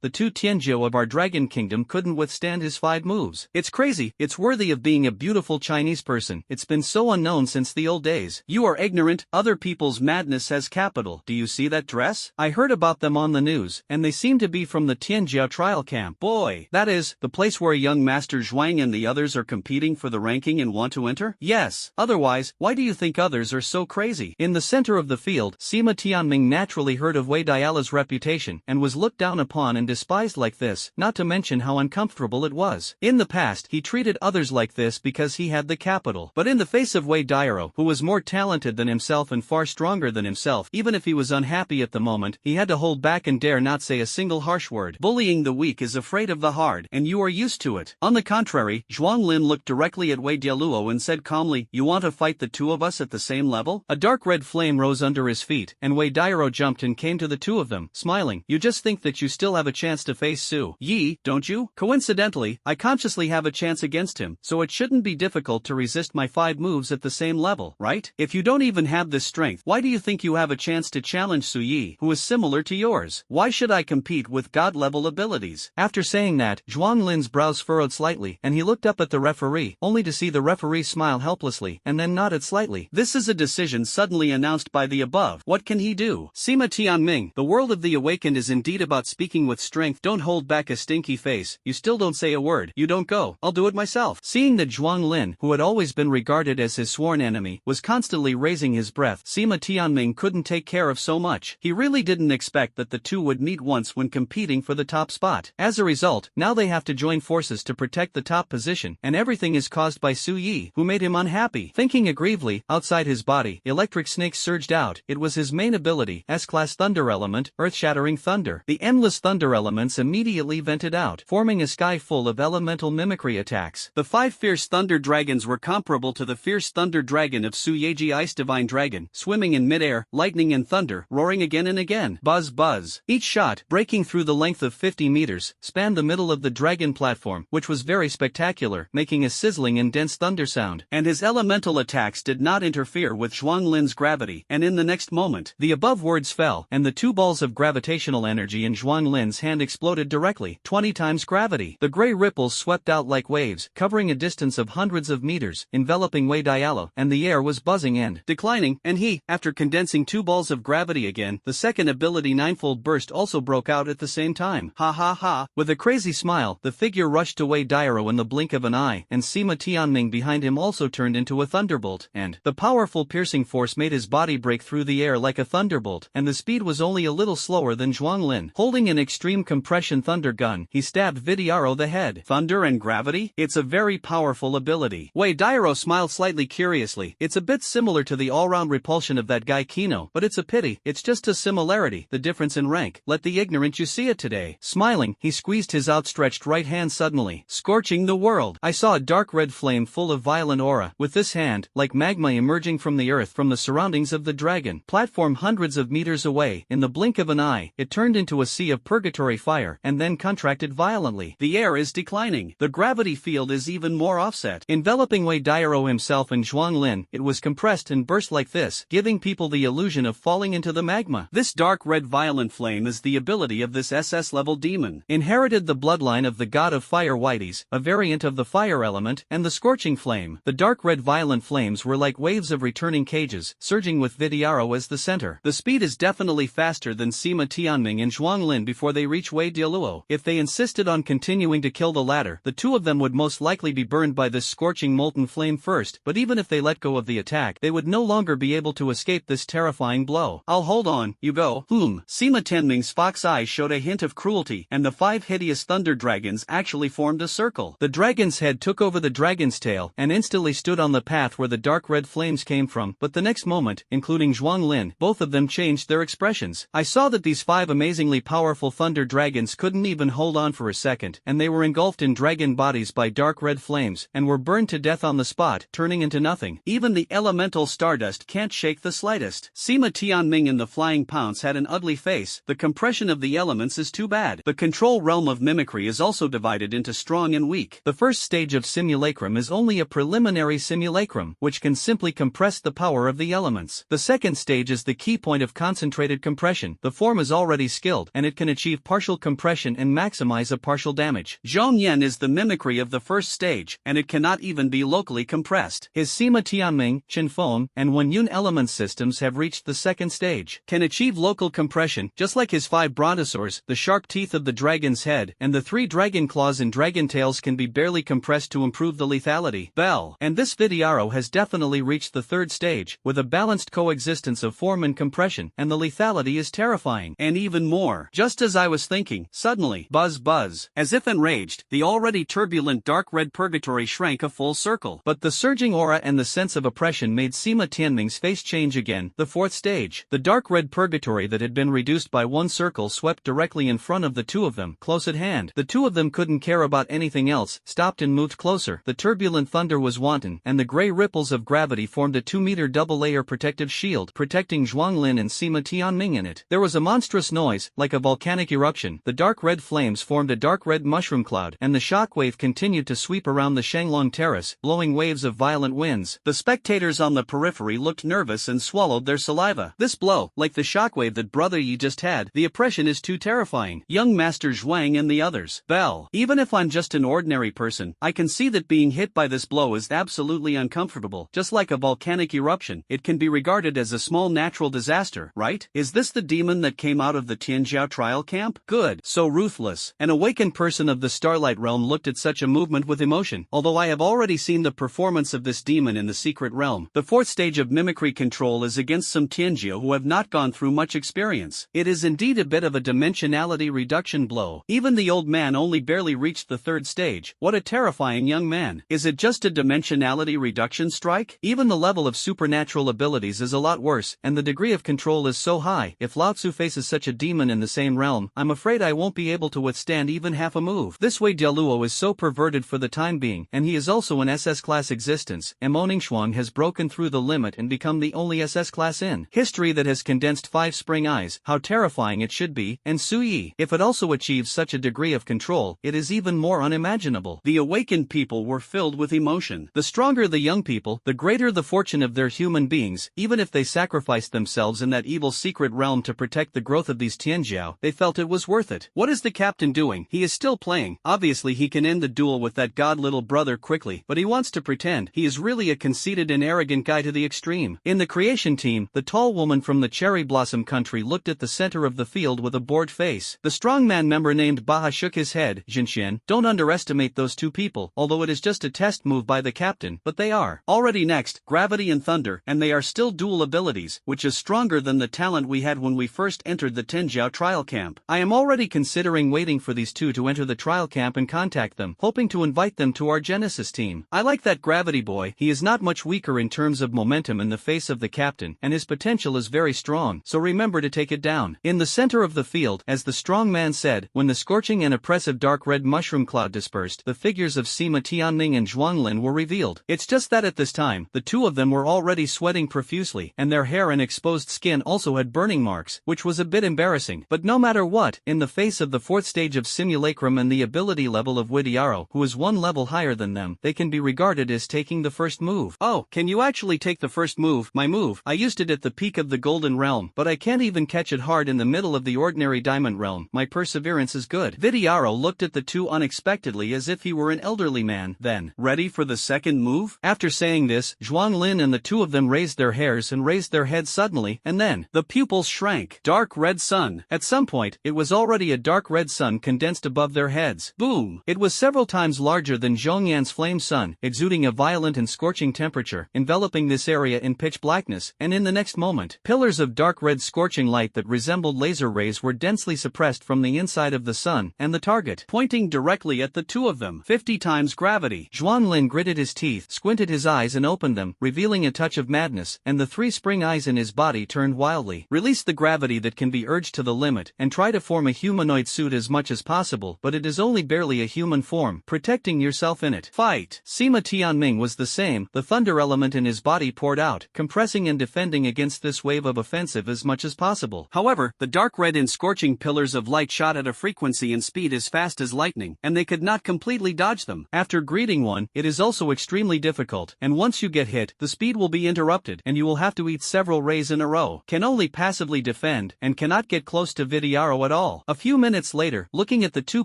the two Tianzhou of our Dragon Kingdom couldn't withstand his 5 moves. It's crazy, it's worthy of being a beautiful Chinese person. It's been so unknown since the old days. You are ignorant, other people's madness has capital. Do you see that dress? I heard about them on the news, and they seem to be from the Tianzhou trial camp. Boy, that is, the place where young Master Zhuang and the others are competing for the ranking and want to enter? Yes, otherwise, why do you think others are so crazy? In the center of the field, Sima Tianming naturally heard of Wei Diala's reputation, and was looked down upon and despised like this, not to mention how uncomfortable it was. In the past, he treated others like this because he had the capital. But in the face of Wei Dairo, who was more talented than himself and far stronger than himself, even if he was unhappy at the moment, he had to hold back and dare not say a single harsh word. Bullying the weak is afraid of the hard, and you are used to it. On the contrary, Zhuang Lin luoked directly at Wei Dialuo and said calmly, "You want to fight the two of us at the same level?" A dark red flame rose under his feet, and Wei Dairo jumped and came to the two of them, smiling. "You just think that you still have a chance to face Su Yi, don't you? Coincidentally, I consciously have a chance against him, so it shouldn't be difficult to resist my 5 moves at the same level, right? If you don't even have this strength, why do you think you have a chance to challenge Su Yi, who is similar to yours? Why should I compete with god-level abilities?" After saying that, Zhuang Lin's brows furrowed slightly, and he looked up at the referee, only to see the referee smile helplessly, and then nodded slightly. This is a decision suddenly announced by the above. What can he do? Sima Tianming, the world of the awakened is indeed about speaking with strength. Don't hold back a stinky face. You still don't say a word. You don't go. I'll do it myself. Seeing that Zhuang Lin, who had always been regarded as his sworn enemy, was constantly raising his breath, Sima Tianming couldn't take care of so much. He really didn't expect that the two would meet once when competing for the top spot. As a result, now they have to join forces to protect the top position, and everything is caused by Su Yi, who made him unhappy. Thinking aggressively, outside his body, electric snakes surged out. It was his main ability, S-class thunder element, earth-shattering thunder. The endless thunder elements immediately vented out, forming a sky full of elemental mimicry attacks. The 5 fierce thunder dragons were comparable to the fierce thunder dragon of Su Yeji Ice Divine Dragon, swimming in midair, lightning and thunder, roaring again and again. Buzz buzz. Each shot, breaking through the length of 50 meters, spanned the middle of the dragon platform, which was very spectacular, making a sizzling and dense thunder sound. And his elemental attacks did not interfere with Zhuang Lin's gravity, and in the next moment, the above words fell, and the 2 balls of gravitational energy in Zhuang Lin's hand exploded directly, 20 times gravity. The gray ripples swept out like waves, covering a distance of hundreds of meters, enveloping Wei Dialo, and the air was buzzing and declining, and he, after condensing 2 balls of gravity again, the second ability ninefold burst also broke out at the same time. Ha ha ha. With a crazy smile, the figure rushed to Wei Dairo in the blink of an eye, and Sima Tianming behind him also turned into a thunderbolt, and the powerful piercing force made his body break through the air like a thunderbolt, and the speed was only a little slower than Zhuang Lin. Holding an extreme compression thunder gun, he stabbed Vidiaro the head. Thunder and gravity? It's a very powerful ability. Wei Dairo smiled slightly curiously. It's a bit similar to the all-round repulsion of that guy Kino, but it's a pity, it's just a similarity, the difference in rank. Let the ignorant you see it today. Smiling, he squeezed his outstretched right hand suddenly, scorching the world. I saw a dark red flame full of violent aura, with this hand, like magma emerging from the earth from the surroundings of the dragon platform hundreds of meters away. In the blink of an eye, it turned into a sea of purgatory fire, and then contracted violently. The air is declining. The gravity field is even more offset. Enveloping Wei Dairo himself and Zhuang Lin, it was compressed and burst like this, giving people the illusion of falling into the magma. This dark red violent flame is the ability of this SS-level demon. Inherited the bloodline of the god of fire Whites, a variant of the fire element, and the scorching flame. The dark red violent flames were like waves of returning cages, surging with Vidiaro as the center. The speed is definitely faster than Sima Tianming and Zhuang Lin before they reach Wei Dialuo. If they insisted on continuing to kill the latter, the two of them would most likely be burned by this scorching molten flame first, but even if they let go of the attack, they would no longer be able to escape this terrifying blow. I'll hold on, you go. Sima Tianming's fox eyes showed a hint of cruelty, and the 5 hideous thunder dragons actually formed a circle. The dragon's head took over the dragon's tail, and instantly stood on the path where the dark red flames came from, but the next moment, including Zhuang Lin, both of them changed their expressions. I saw that these 5 amazingly powerful thunder dragons couldn't even hold on for a second, and they were engulfed in dragon bodies by dark red flames, and were burned to death on the spot, turning into nothing. Even the elemental stardust can't shake the slightest. Sima Tianming in the flying pounce had an ugly face. The compression of the elements is too bad. The control realm of mimicry is also divided into strong and weak. The first stage of simulacrum is only a preliminary simulacrum, which can simply compress the power of the elements. The second stage is the key point of concentrated compression. The form is already skilled, and it can achieve partial compression and maximize a partial damage. Zhongyan is the mimicry of the first stage, and it cannot even be locally compressed. His Sima Tianming, Qinfeng, and Wenyun element systems have reached the second stage, can achieve local compression, just like his 5 brontosaurs. The sharp teeth of the dragon's head and the 3 dragon claws and dragon tails can be barely compressed to improve the lethality. Bell. And this Vidiaro has definitely reached the third stage, with a balanced coexistence of form and compression, and the lethality is terrifying. And even more. Just as I was thinking, suddenly, buzz buzz. As if enraged, the already turbulent dark red purgatory shrank a full circle. But the surging aura and the sense of oppression made Sima Tianming's face change again. The fourth stage. The dark red purgatory that had been reduced by one circle swept directly in front of the two of them, close at hand. The two of them couldn't care about anything else, stopped and moved closer. The turbulent thunder was wanton, and the gray ripples of gravity formed a 2-meter double-layer protective shield, protecting Zhuanglin and Sima Tianming in it. There was a monstrous noise, like a volcanic eruption. The dark red flames formed a dark red mushroom cloud, and the shockwave continued to sweep around the Shanglong terrace, blowing waves of violent winds. The spectators on the periphery looked nervous and swallowed their saliva. This blow, like the shockwave that Brother Yi just had, the oppression is too terrifying. Young Master Zhuang and the others. Bell. Even if I'm just an ordinary person, I can see that being hit by this blow is absolutely uncomfortable. Just like a volcanic eruption, it can be regarded as a small natural disaster, right? Is this the demon that came out of the Tianjiao trial camp? Good. So ruthless. An awakened person of the Starlight Realm looked at such a movement with emotion. Although I have already seen the performance of this demon in the secret realm, the fourth stage of mimicry control is against some Tianjiao who have not gone through much experience. It is indeed a bit of a dimensionality reduction blow. Even the old man only barely reached the third stage. What a terrifying young man. Is it just a dimensionality reduction strike? Even the level of supernatural abilities is a lot worse, and the degree of control is so high. If Lao Tzu faces such a demon in the same realm, I'm afraid I won't be able to withstand even half a move. This way Dialuo is so perverted for the time being, and he is also an SS class existence. Moningshuang has broken through the limit and become the only SS class in history that has condensed 5 spring eyes. How terrifying it should be. And Suyi, if it also achieves such a degree of control, it is even more unimaginable. The awakened people were filled with emotion. The stronger the young people, the greater the fortune of their human beings. Even if they sacrificed themselves in that evil secret realm to protect the growth of these Tianjiao, they felt it was worth it. What is the captain doing? He is still playing. Obviously he can end the duel with that god little brother quickly, but he wants to pretend. He is really a conceited and arrogant guy to the extreme. In the creation team, the tall woman from the cherry blossom country looked at the center of the field with a bored face. The strongman member named Baha shook his head. Jinxian, don't underestimate those two people, although it is just a test move by the captain, but they are already next, gravity and thunder, and they are still dual abilities, which is stronger than the talent we had when we first entered the Tianjiao trial camp. I am already considering waiting for these two to enter the trial camp and contact them, hoping to invite them to our Genesis team. I like that gravity boy. He is not much weaker in terms of momentum in the face of the captain, and his potential is very strong, so remember to take it down. In the center of the field, as the strong man said, when the scorching and oppressive dark red mushroom cloud dispersed, the figures of Sima Tianming and Zhuanglin were revealed. It's just that at this time, the two of them were already sweating profusely, and their hair and exposed skin also had burning marks, which was a bit embarrassing. But no matter what, in the face of the fourth stage of simulacrum and the ability level of Widiaro, who is one level higher than them, they can be regarded as taking the first move. Oh, can you actually take the first move? My move. I used it at the peak of the golden realm, but I can't even catch it hard in the middle of the ordinary diamond realm. My perseverance is good. Vidiaro looked at the two unexpectedly as if he were an elderly man. Then, ready for the second move? After saying this, Zhuanglin and the two of them raised their hairs and raised their heads suddenly, and then, the pupils shrank. Dark red sun. At some point, it was already a dark red sun condensed above their heads. Boom! It was several times larger than Zhongyan's flame sun, exuding a violent and scorching temperature, enveloping this area in pitch blackness, and in the next moment, pillars of dark red scorching light that resembled laser rays were densely suppressed from the inside of the sun, and the target, pointing directly at the two of them. 50 times gravity. Zhuanglin gritted his teeth, squinted his eyes and opened them, revealing a touch of madness, and the 3 spring eyes in his body turned wildly. Release the gravity that can be urged to the limit, and try to form a humanoid suit as as much as possible, but it is only barely a human form, protecting yourself in it. Fight! Sima Tianming was the same, the thunder element in his body poured out, compressing and defending against this wave of offensive as much as possible. However, the dark red and scorching pillars of light shot at a frequency and speed as fast as lightning, and they could not completely dodge them. After greeting one, it is also extremely difficult, and once you get hit, the speed will be interrupted and you will have to eat several rays in a row. Can only passively defend, and cannot get close to Vidiaro at all. A few minutes later, looking at the two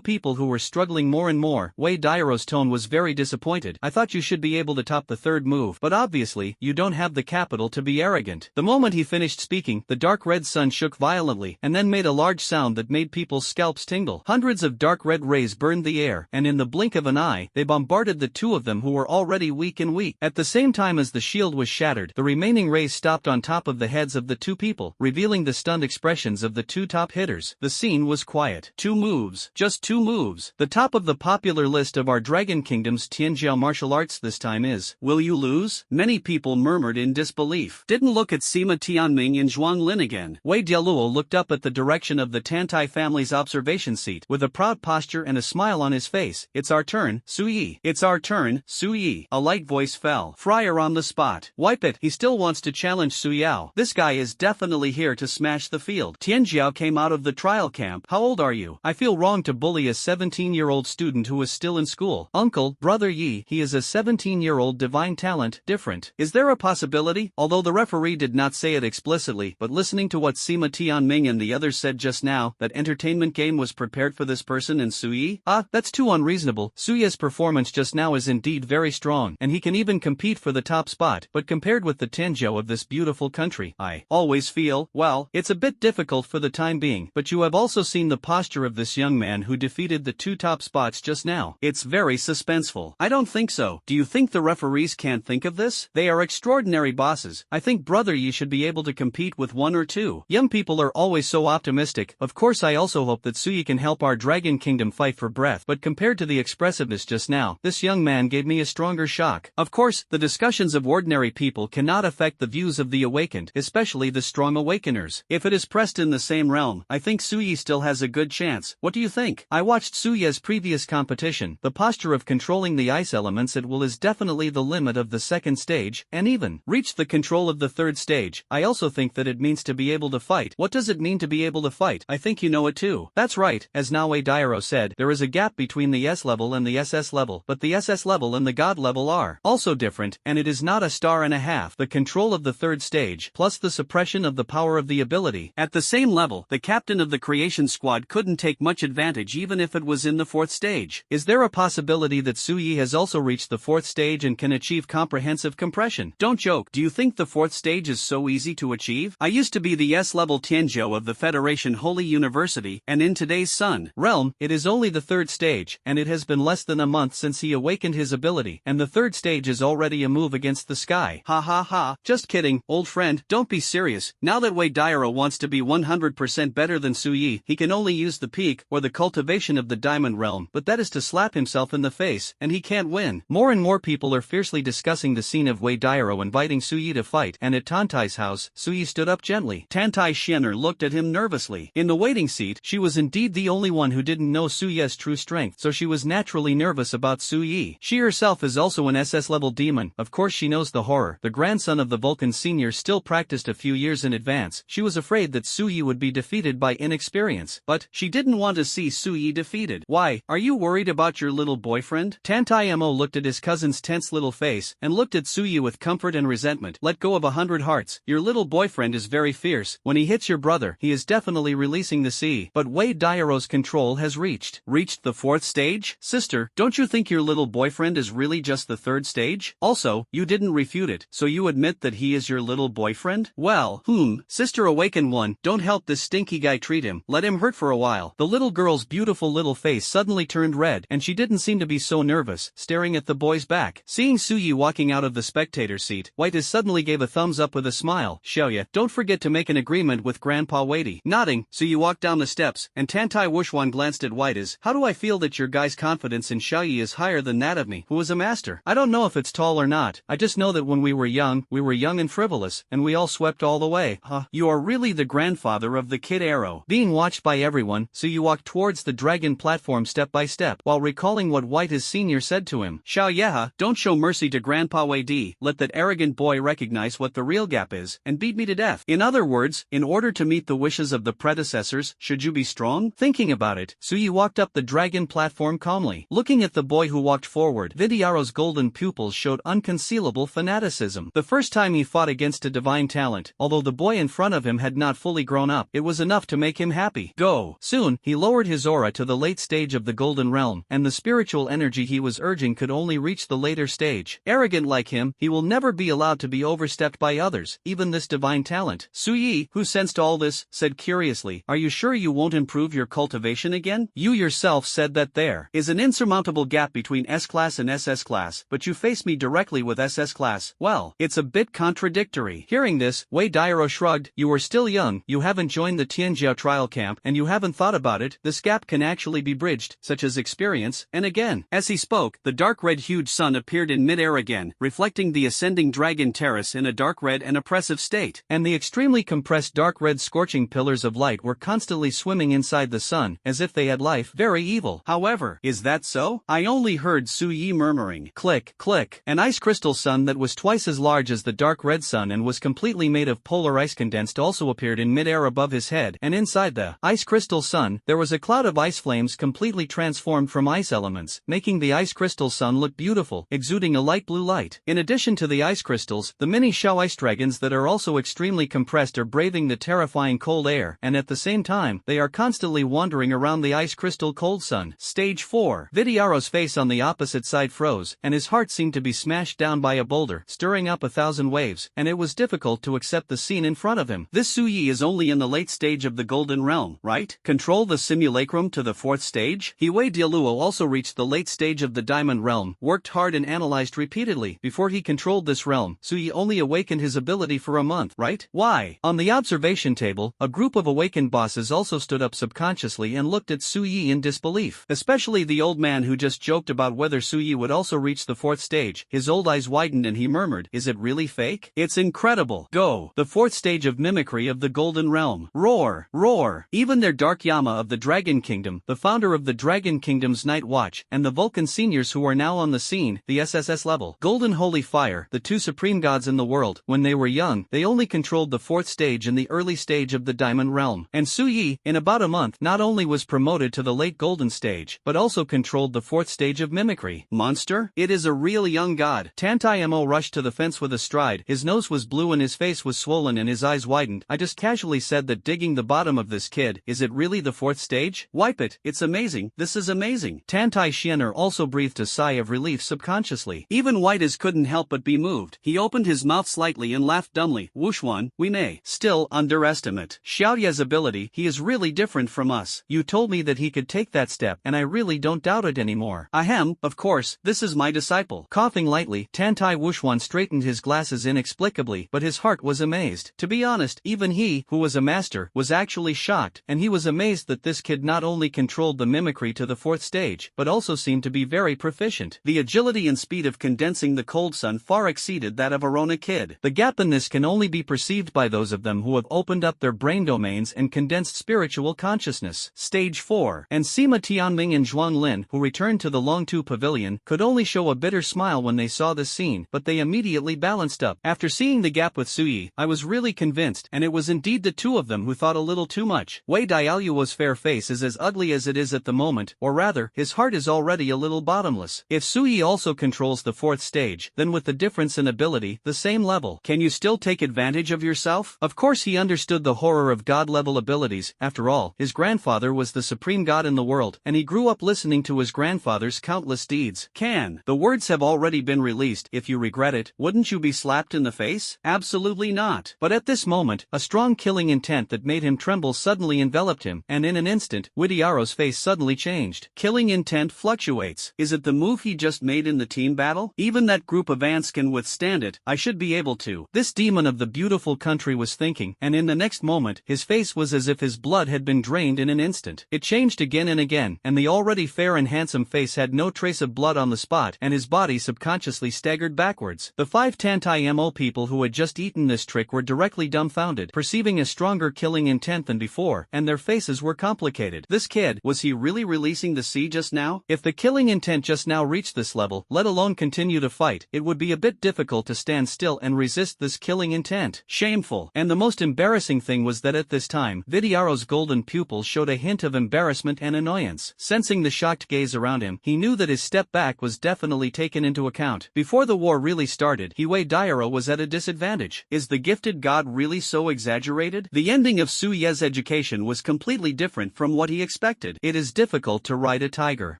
people who were struggling more and more, Wei Dairo's tone was very disappointed. I thought you should be able to top the third move, but obviously, you don't have the capital to be arrogant. The moment he finished speaking, the dark red sun shook violently, and then made a large sound that made people's scalps tingle. Hundreds of dark red rays burned the air, and in the blink of an eye, they bombarded the two of them who were already weak and weak. At the same time as the shield was shattered, the remaining rays stopped on top of the heads of the two people, revealing the stunned expressions of the two top hitters. The scene was quiet. 2 moves. Just 2 moves. The top of the popular list of our Dragon Kingdom's Tianjiao martial arts this time is, will you lose? Many people murmured in disbelief. Didn't look at Sima Tianming and Zhuang Lin again. Wei Dialuo looked up at the direction of the Tantai family's observation seat, with a proud posture and a smile on his face. It's our turn, Suyi. It's our turn, Suyi. A light voice fell. Friar on the spot. Wipe it. He still wants to challenge Suyao. This guy is definitely here to smash the field. Tianjiao came out of the trial camp. How old are you? I feel wrong to bully a 17-year-old student who is still in school. Uncle, brother Yi, he is a 17-year-old divine talent, different. Is there a possibility? Although the referee did not say it explicitly, but listening to what Sima Tianming and the others said just now, that entertainment game was prepared for this person and Suyi? That's too unreasonable. Suya's performance just now is indeed very strong, and he can even compete for the top spot, but compared with the Tianjiao of this beautiful country, I always feel, well, it's a bit difficult for the time being, but you have also seen the posture of this young man who defeated the 2 top spots just now. It's very suspenseful. I don't think so. Do you think the referees can't think of this? They are extraordinary bosses. I think brother Yi should be able to compete with 1 or 2. Young people are always so optimistic. Of course I also hope that Suyi can help our Dragon Kingdom fight for breath, but compared to the expressiveness just now, this young man gave me a stronger shock. Of course, the discussions of ordinary people cannot affect the views of the awakened, especially the strong awakeners. If it is pressed in the same realm, I think Suyi still has a good chance. What do you think? I watched Suya's previous competition. The posture of controlling the ice elements at will is definitely the limit of the 2nd stage, and even reached the control of the 3rd stage. I also think that it means to be able to fight. What does it mean to be able to fight? I think you know it too. That's right, as Naoe Dairo said, there is a gap between the S level and the SS level, but the SS level and the God level are also different, and it is not a star and a half. The control of the 3rd stage, plus the suppression of the power of the ability. At the same level, the captain of the creation squad couldn't take much advantage even if it was in the 4th stage. Is there a possibility that Suyi has also reached the 4th stage and can achieve comprehensive compression? Don't joke. Do you think the 4th stage is so easy to achieve? I used to be the S-level Tianjiao of the Federation Holy University, and in today's Sun realm, it is only the 3rd stage, and it has been less than a month since he awakened his ability, and the 3rd stage is already a move against the sky. Ha ha ha. Just kidding, old friend, don't be serious. Now that Wei Dairo wants to be 100% better than Suyi, he can only use the peak, or the cultivation of the diamond realm, but that is to slap himself in the face, and he can't win. More and more people are fiercely discussing the scene of Wei Dairo inviting Suyi to fight, and at Tantai's house, Suyi stood up gently. Tantai Xian'er looked at him nervously. In the waiting seat, she was indeed the only one who didn't know Suyi's true strength, so she was naturally nervous about Suyi. She herself is also an SS-level demon. Of course she knows the horror. The grandson of the Vulcan Senior still practiced a few years in advance. She was afraid that Suyi would be defeated by inexperience, but she didn't want to see Suyi defeated. Why, are you worried about your little boyfriend? Tantai Mo looked at his cousin's tense little face, and looked at Suyi with comfort and resentment. Let go of 100 hearts. Your little boyfriend is very fierce. When he hits your brother, he is definitely releasing the sea. But Wei Dairo's control has reached the 4th stage? Sister, don't you think your little boyfriend is really just the 3rd stage? Also, you didn't refute it, so you admit that he is your little boyfriend? Well, Sister Awaken One, don't help this stinky guy treat him. Let him hurt for a while. The little girl's beautiful little face suddenly turned red, and she didn't seem to be so nervous, staring at the boy's back. Seeing Suyi walking out of the spectator seat, White suddenly gave a thumbs up with a smile. Xiaoya, don't forget to make an agreement with Grandpa Wadey. Nodding, Suyi walked down the steps, and Tantai Wushwan glanced at White as, how do I feel that your guy's confidence in Xiaoyi is higher than that of me, who is a master? I don't know if it's tall or not. I just know that when we were young and frivolous, and we all swept all the way. You are really the grandfather of the Kid Arrow. Being watched by everyone, Suyi Suyi walked towards the dragon platform step by step while recalling what White his senior said to him. Xiao Yeha, don't show mercy to Grandpa Wei Di, let that arrogant boy recognize what the real gap is, and beat me to death. In other words, in order to meet the wishes of the predecessors, should you be strong? Thinking about it, Suyi walked up the dragon platform calmly. Looking at the boy who walked forward, Vidyaro's golden pupils showed unconcealable fanaticism. The first time he fought against a divine talent, although the boy in front of him had not fully grown up, it was enough to make him happy. Go! Soon, he lowered his aura to the late stage of the golden realm, and the spiritual energy he was urging could only reach the later stage. Arrogant like him, he will never be allowed to be overstepped by others, even this divine talent. Suyi, who sensed all this, said curiously, are you sure you won't improve your cultivation again? You yourself said that there is an insurmountable gap between S-class and SS class, but you face me directly with SS class. Well, it's a bit contradictory. Hearing this, Wei Dairo shrugged, you are still young, you haven't joined the Tianjiao trial camp, and you haven't thought about it. This gap can actually be bridged, such as experience, and again. As he spoke, the dark red huge sun appeared in mid-air again, reflecting the ascending dragon terrace in a dark red and oppressive state, and the extremely compressed dark red scorching pillars of light were constantly swimming inside the sun, as if they had life. Very evil. However, is that so? I only heard Suyi murmuring. Click, click. An ice crystal sun that was twice as large as the dark red sun and was completely made of polar ice condensed also appeared in mid-air above his head, and inside the ice crystal sun, there was a cloud of ice flames completely transformed from ice elements, making the ice crystal sun look beautiful, exuding a light blue light. In addition to the ice crystals, the mini Shao ice dragons that are also extremely compressed are braving the terrifying cold air, and at the same time, they are constantly wandering around the ice crystal cold sun. Stage 4. Vidyaro's face on the opposite side froze, and his heart seemed to be smashed down by a boulder, stirring up 1,000 waves, and it was difficult to accept the scene in front of him. This Suyi is only in the late stage of the golden realm, right? Control the simulacrum to the 4th stage? Wei Dialuo also reached the late stage of the diamond realm, worked hard and analyzed repeatedly. Before he controlled this realm, Suyi only awakened his ability for a month, right? Why? On the observation table, a group of awakened bosses also stood up subconsciously and looked at Suyi in disbelief. Especially the old man who just joked about whether Suyi would also reach the 4th stage. His old eyes widened and he murmured, is it really fake? It's incredible. Go! The 4th stage of mimicry of the golden realm. Roar! Roar! Even their Dark Yama of the Dragon Kingdom, the founder of the Dragon Kingdom's Night Watch, and the Vulcan seniors who are now on the scene, the SSS level. Golden Holy Fire, the two supreme gods in the world. When they were young, they only controlled the 4th stage and the early stage of the Diamond Realm. And Suyi, in about a month, not only was promoted to the late Golden stage, but also controlled the 4th stage of mimicry. Monster? It is a real young god. Tantai Mo rushed to the fence with a stride. His nose was blue and his face was swollen and his eyes widened. I just casually said that digging the bottom of this kid, is it really the 4th stage? Wipe it, it's amazing, this is amazing. Tantai Xiener also breathed a sigh of relief subconsciously. Even White as couldn't help but be moved. He opened his mouth slightly and laughed dumbly. Wuxuan, we may still underestimate Xiaoye's ability. He is really different from us. You told me that he could take that step, and I really don't doubt it anymore. Ahem, of course, this is my disciple. Coughing lightly, Tantai Wuxuan straightened his glasses inexplicably, but his heart was amazed. To be honest, even he, who was a master, was actually shocked, and he was amazed that this kid not only controlled the mimicry to the 4th stage, but also seemed to be very proficient. The agility and speed of condensing the cold sun far exceeded that of Arona Kid. The gap in this can only be perceived by those of them who have opened up their brain domains and condensed spiritual consciousness. Stage 4. And Sima Tianming and Zhuang Lin, who returned to the Longtu Pavilion, could only show a bitter smile when they saw this scene, but they immediately balanced up. After seeing the gap with Suyi, I was really convinced, and it was indeed the two of them who thought a little too much. Wei Dialuo's fair face is as ugly as it is at the moment, or rather, his heart is already a little bottomless. If Suyi also controls the 4th stage, then with the difference in ability, the same level, can you still take advantage of yourself? Of course he understood the horror of god-level abilities. After all, his grandfather was the supreme god in the world, and he grew up listening to his grandfather's countless deeds. The words have already been released. If you regret it, wouldn't you be slapped in the face? Absolutely not. But at this moment, a strong killing intent that made him tremble suddenly enveloped him, and in an instant, Widyaro's face suddenly changed. Killing intent fluctuates. Is it the move he just made in the team battle? Even that group of ants can withstand it. I should be able to. This demon of the beautiful country was thinking, and in the next moment, his face was as if his blood had been drained in an instant. It changed again and again, and the already fair and handsome face had no trace of blood on the spot, and his body subconsciously staggered backwards. The 5 Tantai Mo people who had just eaten this trick were directly dumbfounded, perceiving a stronger killing intent than before, and their faces were complicated. This kid, was he really releasing the C just now? If the killing intent just now reached this level, let alone continue to fight, it would be a bit difficult to stand still and resist this killing intent. Shameful. And the most embarrassing thing was that at this time, Vidiaro's golden pupil showed a hint of embarrassment and annoyance. Sensing the shocked gaze around him, he knew that his step back was definitely taken into account. Before the war really started, Diaro was at a disadvantage. Is the gifted god really so exaggerated? The ending of Su Ye's education was completely different from what he expected. It is difficult to ride a tiger.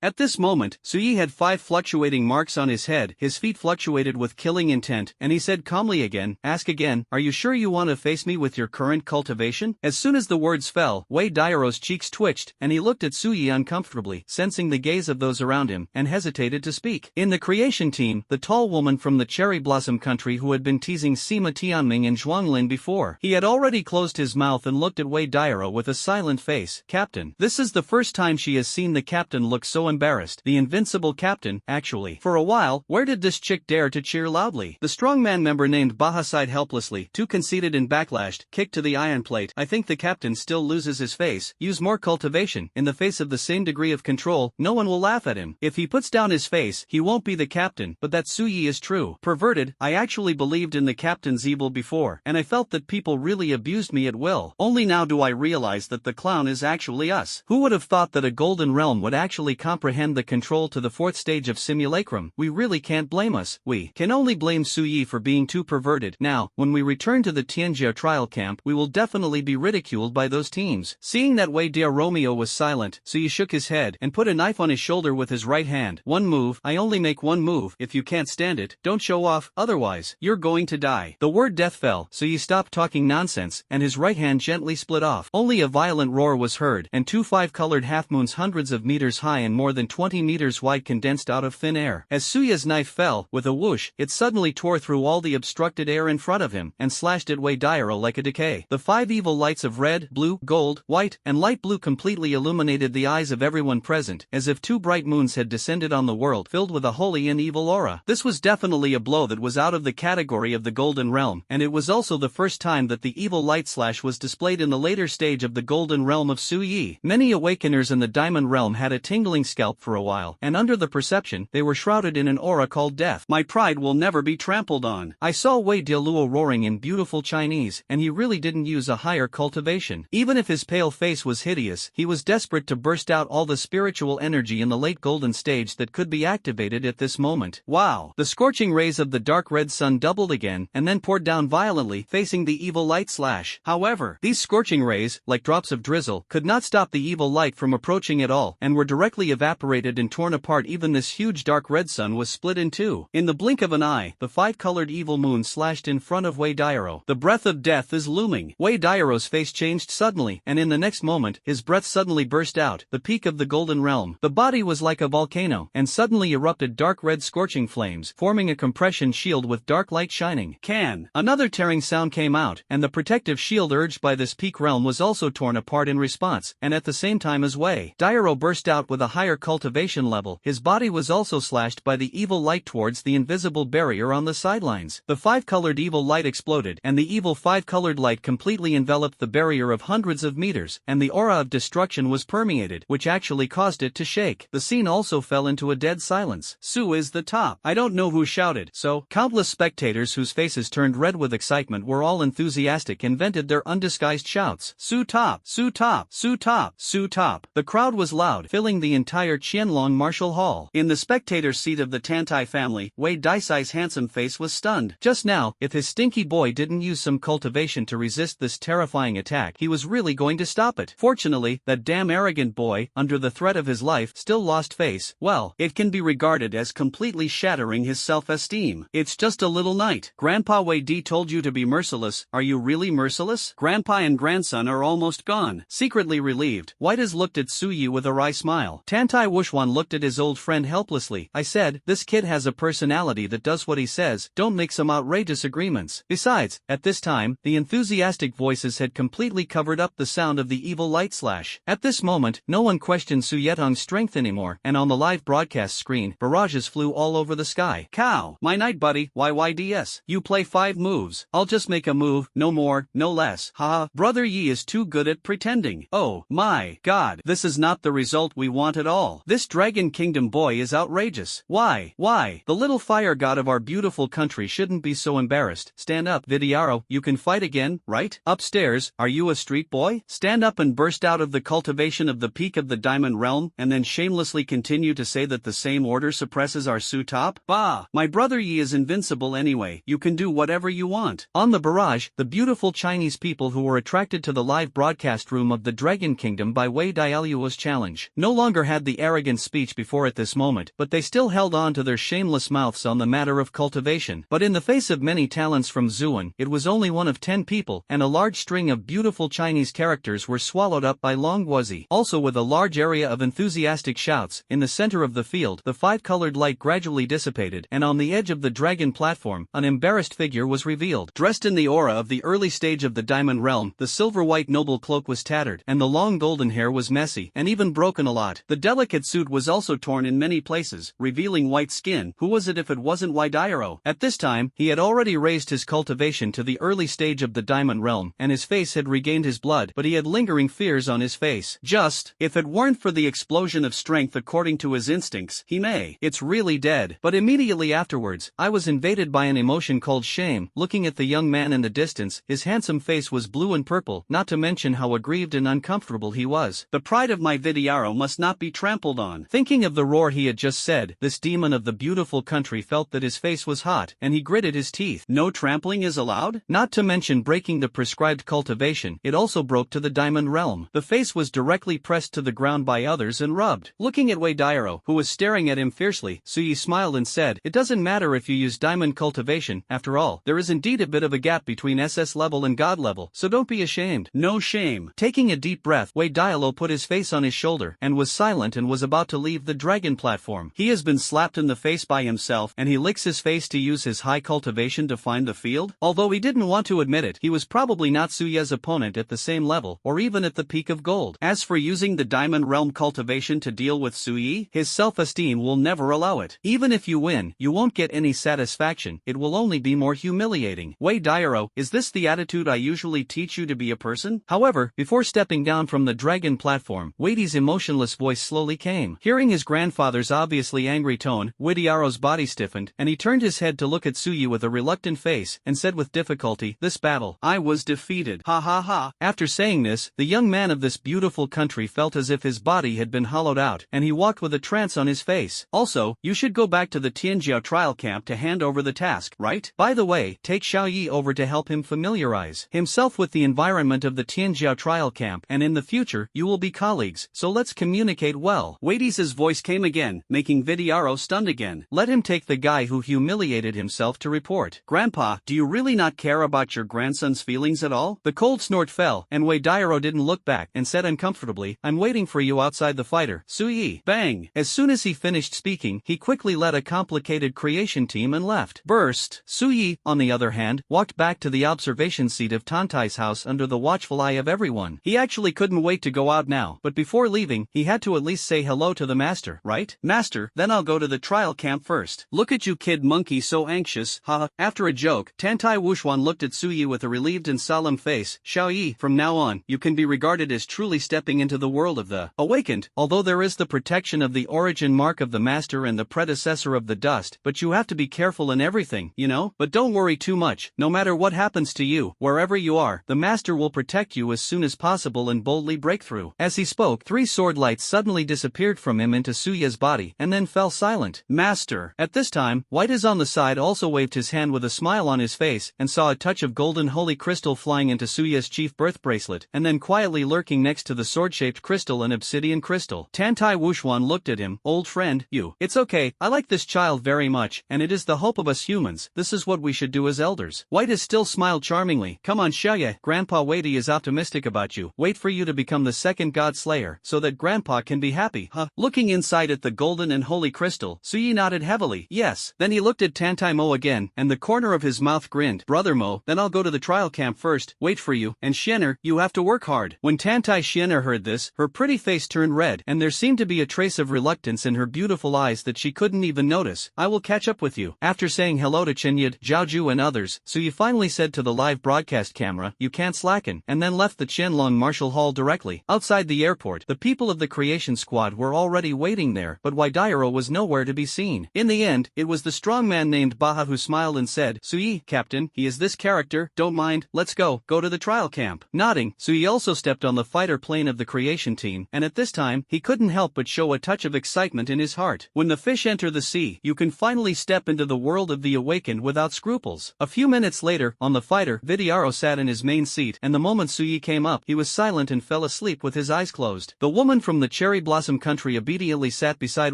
At this moment, Su Yi had 5 fluctuating marks on his head, his feet fluctuated with killing intent, and he said calmly ask again, are you sure you want to face me with your current cultivation? As soon as the words fell, Dairo's cheeks twitched, and he looked at Su Yi uncomfortably, sensing the gaze of those around him, and hesitated to speak. In the creation team, the tall woman from the cherry blossom country who had been teasing Sima Tianming and Zhuanglin before. He had already closed his mouth and looked at Dairo with a silent face. Captain. This is the first time she has seen the captain look so embarrassed. The invincible captain, actually. For a while, where did this chick dare to cheer loudly? The strongman member named Baha sighed helplessly, too conceited and backlashed, kicked to the iron plate. I think the captain still loses his face. Use more cultivation. In the face of the same degree of control, no one will laugh at him. If he puts down his face, he won't be the captain. But that Su Yi is true. Perverted. I actually believed in the captain's evil before, and I felt that people really abused me at will. Only now do I realize that the clown is actually us. Who would have thought that a golden realm would actually comprehend the control to the 4th stage of simulacrum? We really can't blame us. We can only blame Su Yi for being too perverted. Now, when we return to the Tianjia trial camp, we will definitely be ridiculed by those teams. Seeing that dear Romeo was silent, Su Yi shook his head and put a knife on his shoulder with his right hand. One move. I only make one move. If you can't stand it, don't show off, otherwise, you're going to die. The word death fell, Su Yi stopped talking nonsense, and his right hand gently split off. Only a violent roar was heard, and 2 5-colored half-moons hundreds of meters high and more than 20 meters wide condensed out of thin air. As Su Yi's knife fell, with a whoosh, it suddenly tore through all the obstructed air in front of him, and slashed at Dairo like a decay. The 5 evil lights of red, blue, gold, white, and light blue completely illuminated the eyes of everyone present, as if 2 bright moons had descended on the world, filled with a holy and evil aura. This was definitely a blow that was out of the category of the Golden Realm, and it was also the first time that the evil light slash was displayed in the later stage of the Golden Realm of Su Yi. Many awakeners in the Diamond Realm had a tingling scalp for a while, and under the perception, they were shrouded in an aura called death. My pride will never be trampled on. I saw Wei Dialuo roaring in beautiful Chinese, and he really didn't use a higher cultivation. Even if his pale face was hideous, he was desperate to burst out all the spiritual energy in the late golden stage that could be activated at this moment. Wow! The scorching rays of the dark red sun doubled again, and then poured down violently, facing the evil light slash. However, these scorching rays, like drops of drizzle, could not stop the evil light from approaching at all, and were directly evaporated and torn apart. Even this huge dark red sun was split in two. In the blink of an eye, the 5-colored evil moon slashed in front of Dairo. The breath of death is looming. Dairo's face changed suddenly, and in the next moment, his breath suddenly burst out. The peak of the Golden Realm. The body was like a volcano, and suddenly erupted dark red scorching flames, forming a compression shield with dark light shining. Can. Another tearing sound came out, and the protective shield urged by this peak realm was also torn apart in response, and at the same time as Dairo burst out with a higher cultivation level, his body was also slashed by the evil light towards the invisible barrier on the sidelines. The 5-colored evil light exploded, and the evil 5-colored light completely enveloped the barrier of hundreds of meters, and the aura of destruction was permeated, which actually caused it to shake. The scene also fell into a dead silence. Su is the top. I don't know who shouted, so countless spectators whose faces turned red with excitement were all enthusiastic and vented their undisguised shouts. Su top! Su top! Su top! Su top! The crowd was loud, filling the entire Qianlong Martial Hall. In the spectator seat of the Tantai family, Wei Daisai's handsome face was stunned. Just now, if his stinky boy didn't use some cultivation to resist this terrifying attack, he was really going to stop it. Fortunately, that damn arrogant boy, under the threat of his life, still lost face. Well, it can be regarded as completely shattering his self-esteem. It's just a little night. Grandpa Wei D told you to be merciless. Are you really merciless? Grandpa and grandson are almost gone. Secretly relieved, Whiteas looked at Su Yi with a wry smile. Tantai Wuxuan looked at his old friend helplessly. I said, this kid has a personality that does what he says, don't make some outrageous agreements. Besides, at this time, the enthusiastic voices had completely covered up the sound of the evil light slash. At this moment, no one questioned Su Yetong's strength anymore, and on the live broadcast screen, barrages flew all over the sky. Cow! My night buddy, YYDS. You play 5 moves. I'll just make a move, no more, no less. Haha, brother Yi is too good at pretending. Oh my god, this is not the result we want at all. This Dragon Kingdom boy is outrageous. Why? The little fire god of our beautiful country shouldn't be so embarrassed. Stand up, Vidiaro, you can fight again, right? Upstairs, are you a street boy? Stand up and burst out of the cultivation of the peak of the Diamond Realm, and then shamelessly continue to say that the same order suppresses our Sutop? Bah! My brother Yi is invincible anyway, you can do whatever you want. On the barrage, the beautiful Chinese people who were attracted to the live broadcast room of the Dragon Kingdom by Wei Dialuo's challenge no longer had the arrogant speech before at this moment, but they still held on to their shameless mouths on the matter of cultivation. But in the face of many talents from Zuan, it was only one of 10 people, and a large string of beautiful Chinese characters were swallowed up by Longguozi. Also with a large area of enthusiastic shouts, in the center of the field, the 5-colored light gradually dissipated, and on the edge of the dragon platform, an embarrassed figure was revealed. Dressed in the aura of the early stage of the Diamond Realm, the silver-white noble cloak was tattered, and the long golden hair was messy, and even broken a lot. The delicate suit was also torn in many places, revealing white skin. Who was it if it wasn't Waidiaro? At this time, he had already raised his cultivation to the early stage of the Diamond Realm, and his face had regained his blood, but he had lingering fears on his face. Just, if it weren't for the explosion of strength according to his instincts, he may. It's really dead. But immediately afterwards, I was invaded by an emotion called shame. Looking at the young man in the distance, his handsome face was blue and purple, not to mention how aggrieved and uncomfortable he was. The pride of my Vidiaro must not be trampled on. Thinking of the roar he had just said, this demon of the beautiful country felt that his face was hot, and he gritted his teeth. No trampling is allowed? Not to mention breaking the prescribed cultivation, it also broke to the Diamond Realm. The face was directly pressed to the ground by others and rubbed. Looking at Waidiaro, who was staring at him fiercely, Suyi smiled and said, it doesn't matter if you use diamond cultivation, after all, there is indeed a bit of a gap between SS level and God level, so don't be ashamed. No shame. Taking a deep breath, Waidiaro put his face on his shoulder, and was silent and was about to leave the dragon platform. He has been slapped in the face by himself, and he licks his face to use his high cultivation to find the field? Although he didn't want to admit it, he was probably not Suya's opponent at the same level, or even at the peak of gold. As for using the Diamond Realm cultivation to deal with Suyi, his self-esteem will never allow it. Even if you win, you won't get any satisfaction, it will only be more humiliating. Waidiaro, is this the attitude I usually teach you to be a person? However, before stepping down from the dragon platform, Waidi's emotionless voice slowly came. Hearing his grandfather's obviously angry tone, Waidiaro's body stiffened, and he turned his head to look at Suyi with a reluctant face, and said with difficulty, this battle, I was defeated. Ha ha ha. After saying this, the young man of this beautiful country felt as if his body had been hollowed out, and he walked with a trance on his face. Also, you should go back to the Tianjiao trial camp to hand over the task, right? By the way, take Xiaoyi over to help him familiarize himself with the environment of the Tianjiao trial camp, and in the future, you will be colleagues, so let's communicate well. Waidi's voice came again, making Vidiaro stunned again. Let him take the guy who humiliated himself to report. Grandpa, do you really not care about your grandson's feelings at all? The cold snort fell, and Waidiaro didn't look back, and said uncomfortably, I'm waiting for you outside the fighter. Suyi. Bang! As soon as he finished speaking, he quickly led a complicated creation team and left. Burst. Suyi, on the other hand, walked back to the observation seat of Tantai's house under the watchful eye of everyone. He actually couldn't wait to go out now, but before leaving, he had to at least say hello to the master, right? Master, then I'll go to the trial camp first. Look at you kid monkey so anxious, haha. After a joke, Tantai Wuxuan looked at Suyi with a relieved and solemn face. Xiaoyi, from now on, you can be regarded as truly stepping into the world of the awakened, although there is the protection of the origin mark of the master and the predecessor of the dust, but you have to be careful in everything, you know? But don't worry too much, no matter what happens to you, wherever you are, the master will protect you as soon as possible and boldly break through. As he spoke, 3 sword lights suddenly disappeared from him into Suya's body, and then fell silent. Master. At this time, White is on the side also waved his hand with a smile on his face, and saw a touch of golden holy crystal flying into Suya's chief birth bracelet, and then quietly lurking next to the sword-shaped crystal and obsidian crystal. Tantai Wuxuan looked at him. Old friend, you. It's okay, I like this child very much, and it is the hope of us humans. This is what we should do as elders. White is still smiled charmingly. Come on Xiaoye, Grandpa Waity is optimistic about you. Wait for you to become the second god slayer, so that Grandpa can be happy, huh? Looking inside at the golden and holy crystal, Suyi nodded heavily. Yes. Then he looked at Tantai Mo again, and the corner of his mouth grinned. Brother Mo, then I'll go to the trial camp first, wait for you, and Xianer, you have to work hard. When Tantai Xianer heard this, her pretty face turned red, and there seemed to be a trace of reluctance in her beautiful eyes that she couldn't even notice. I will catch up with you. After saying hello to Chenyid, Zhaoju and others, Suyi finally said to the live broadcast camera, you can't slacken, and then left the Qianlong Marshal Hall directly. Outside the airport, the people of the creation squad were already waiting there, but Waidairo was nowhere to be seen. In the end, it was the strong man named Baha who smiled and said, "Sui, Captain, he is this character, don't mind, let's go to the trial camp." Nodding, Sui also stepped on the fighter plane of the creation team, and at this time, he couldn't help but show a touch of excitement in his heart. When the fish enter the sea, you can finally step into the world of the awakened without scruples. A few minutes later, on the fighter, Vidiaro sat in his main seat, and the moment Sui came up, he was silent and fell asleep with his eyes closed. The woman from the cherry blossom country obediently sat beside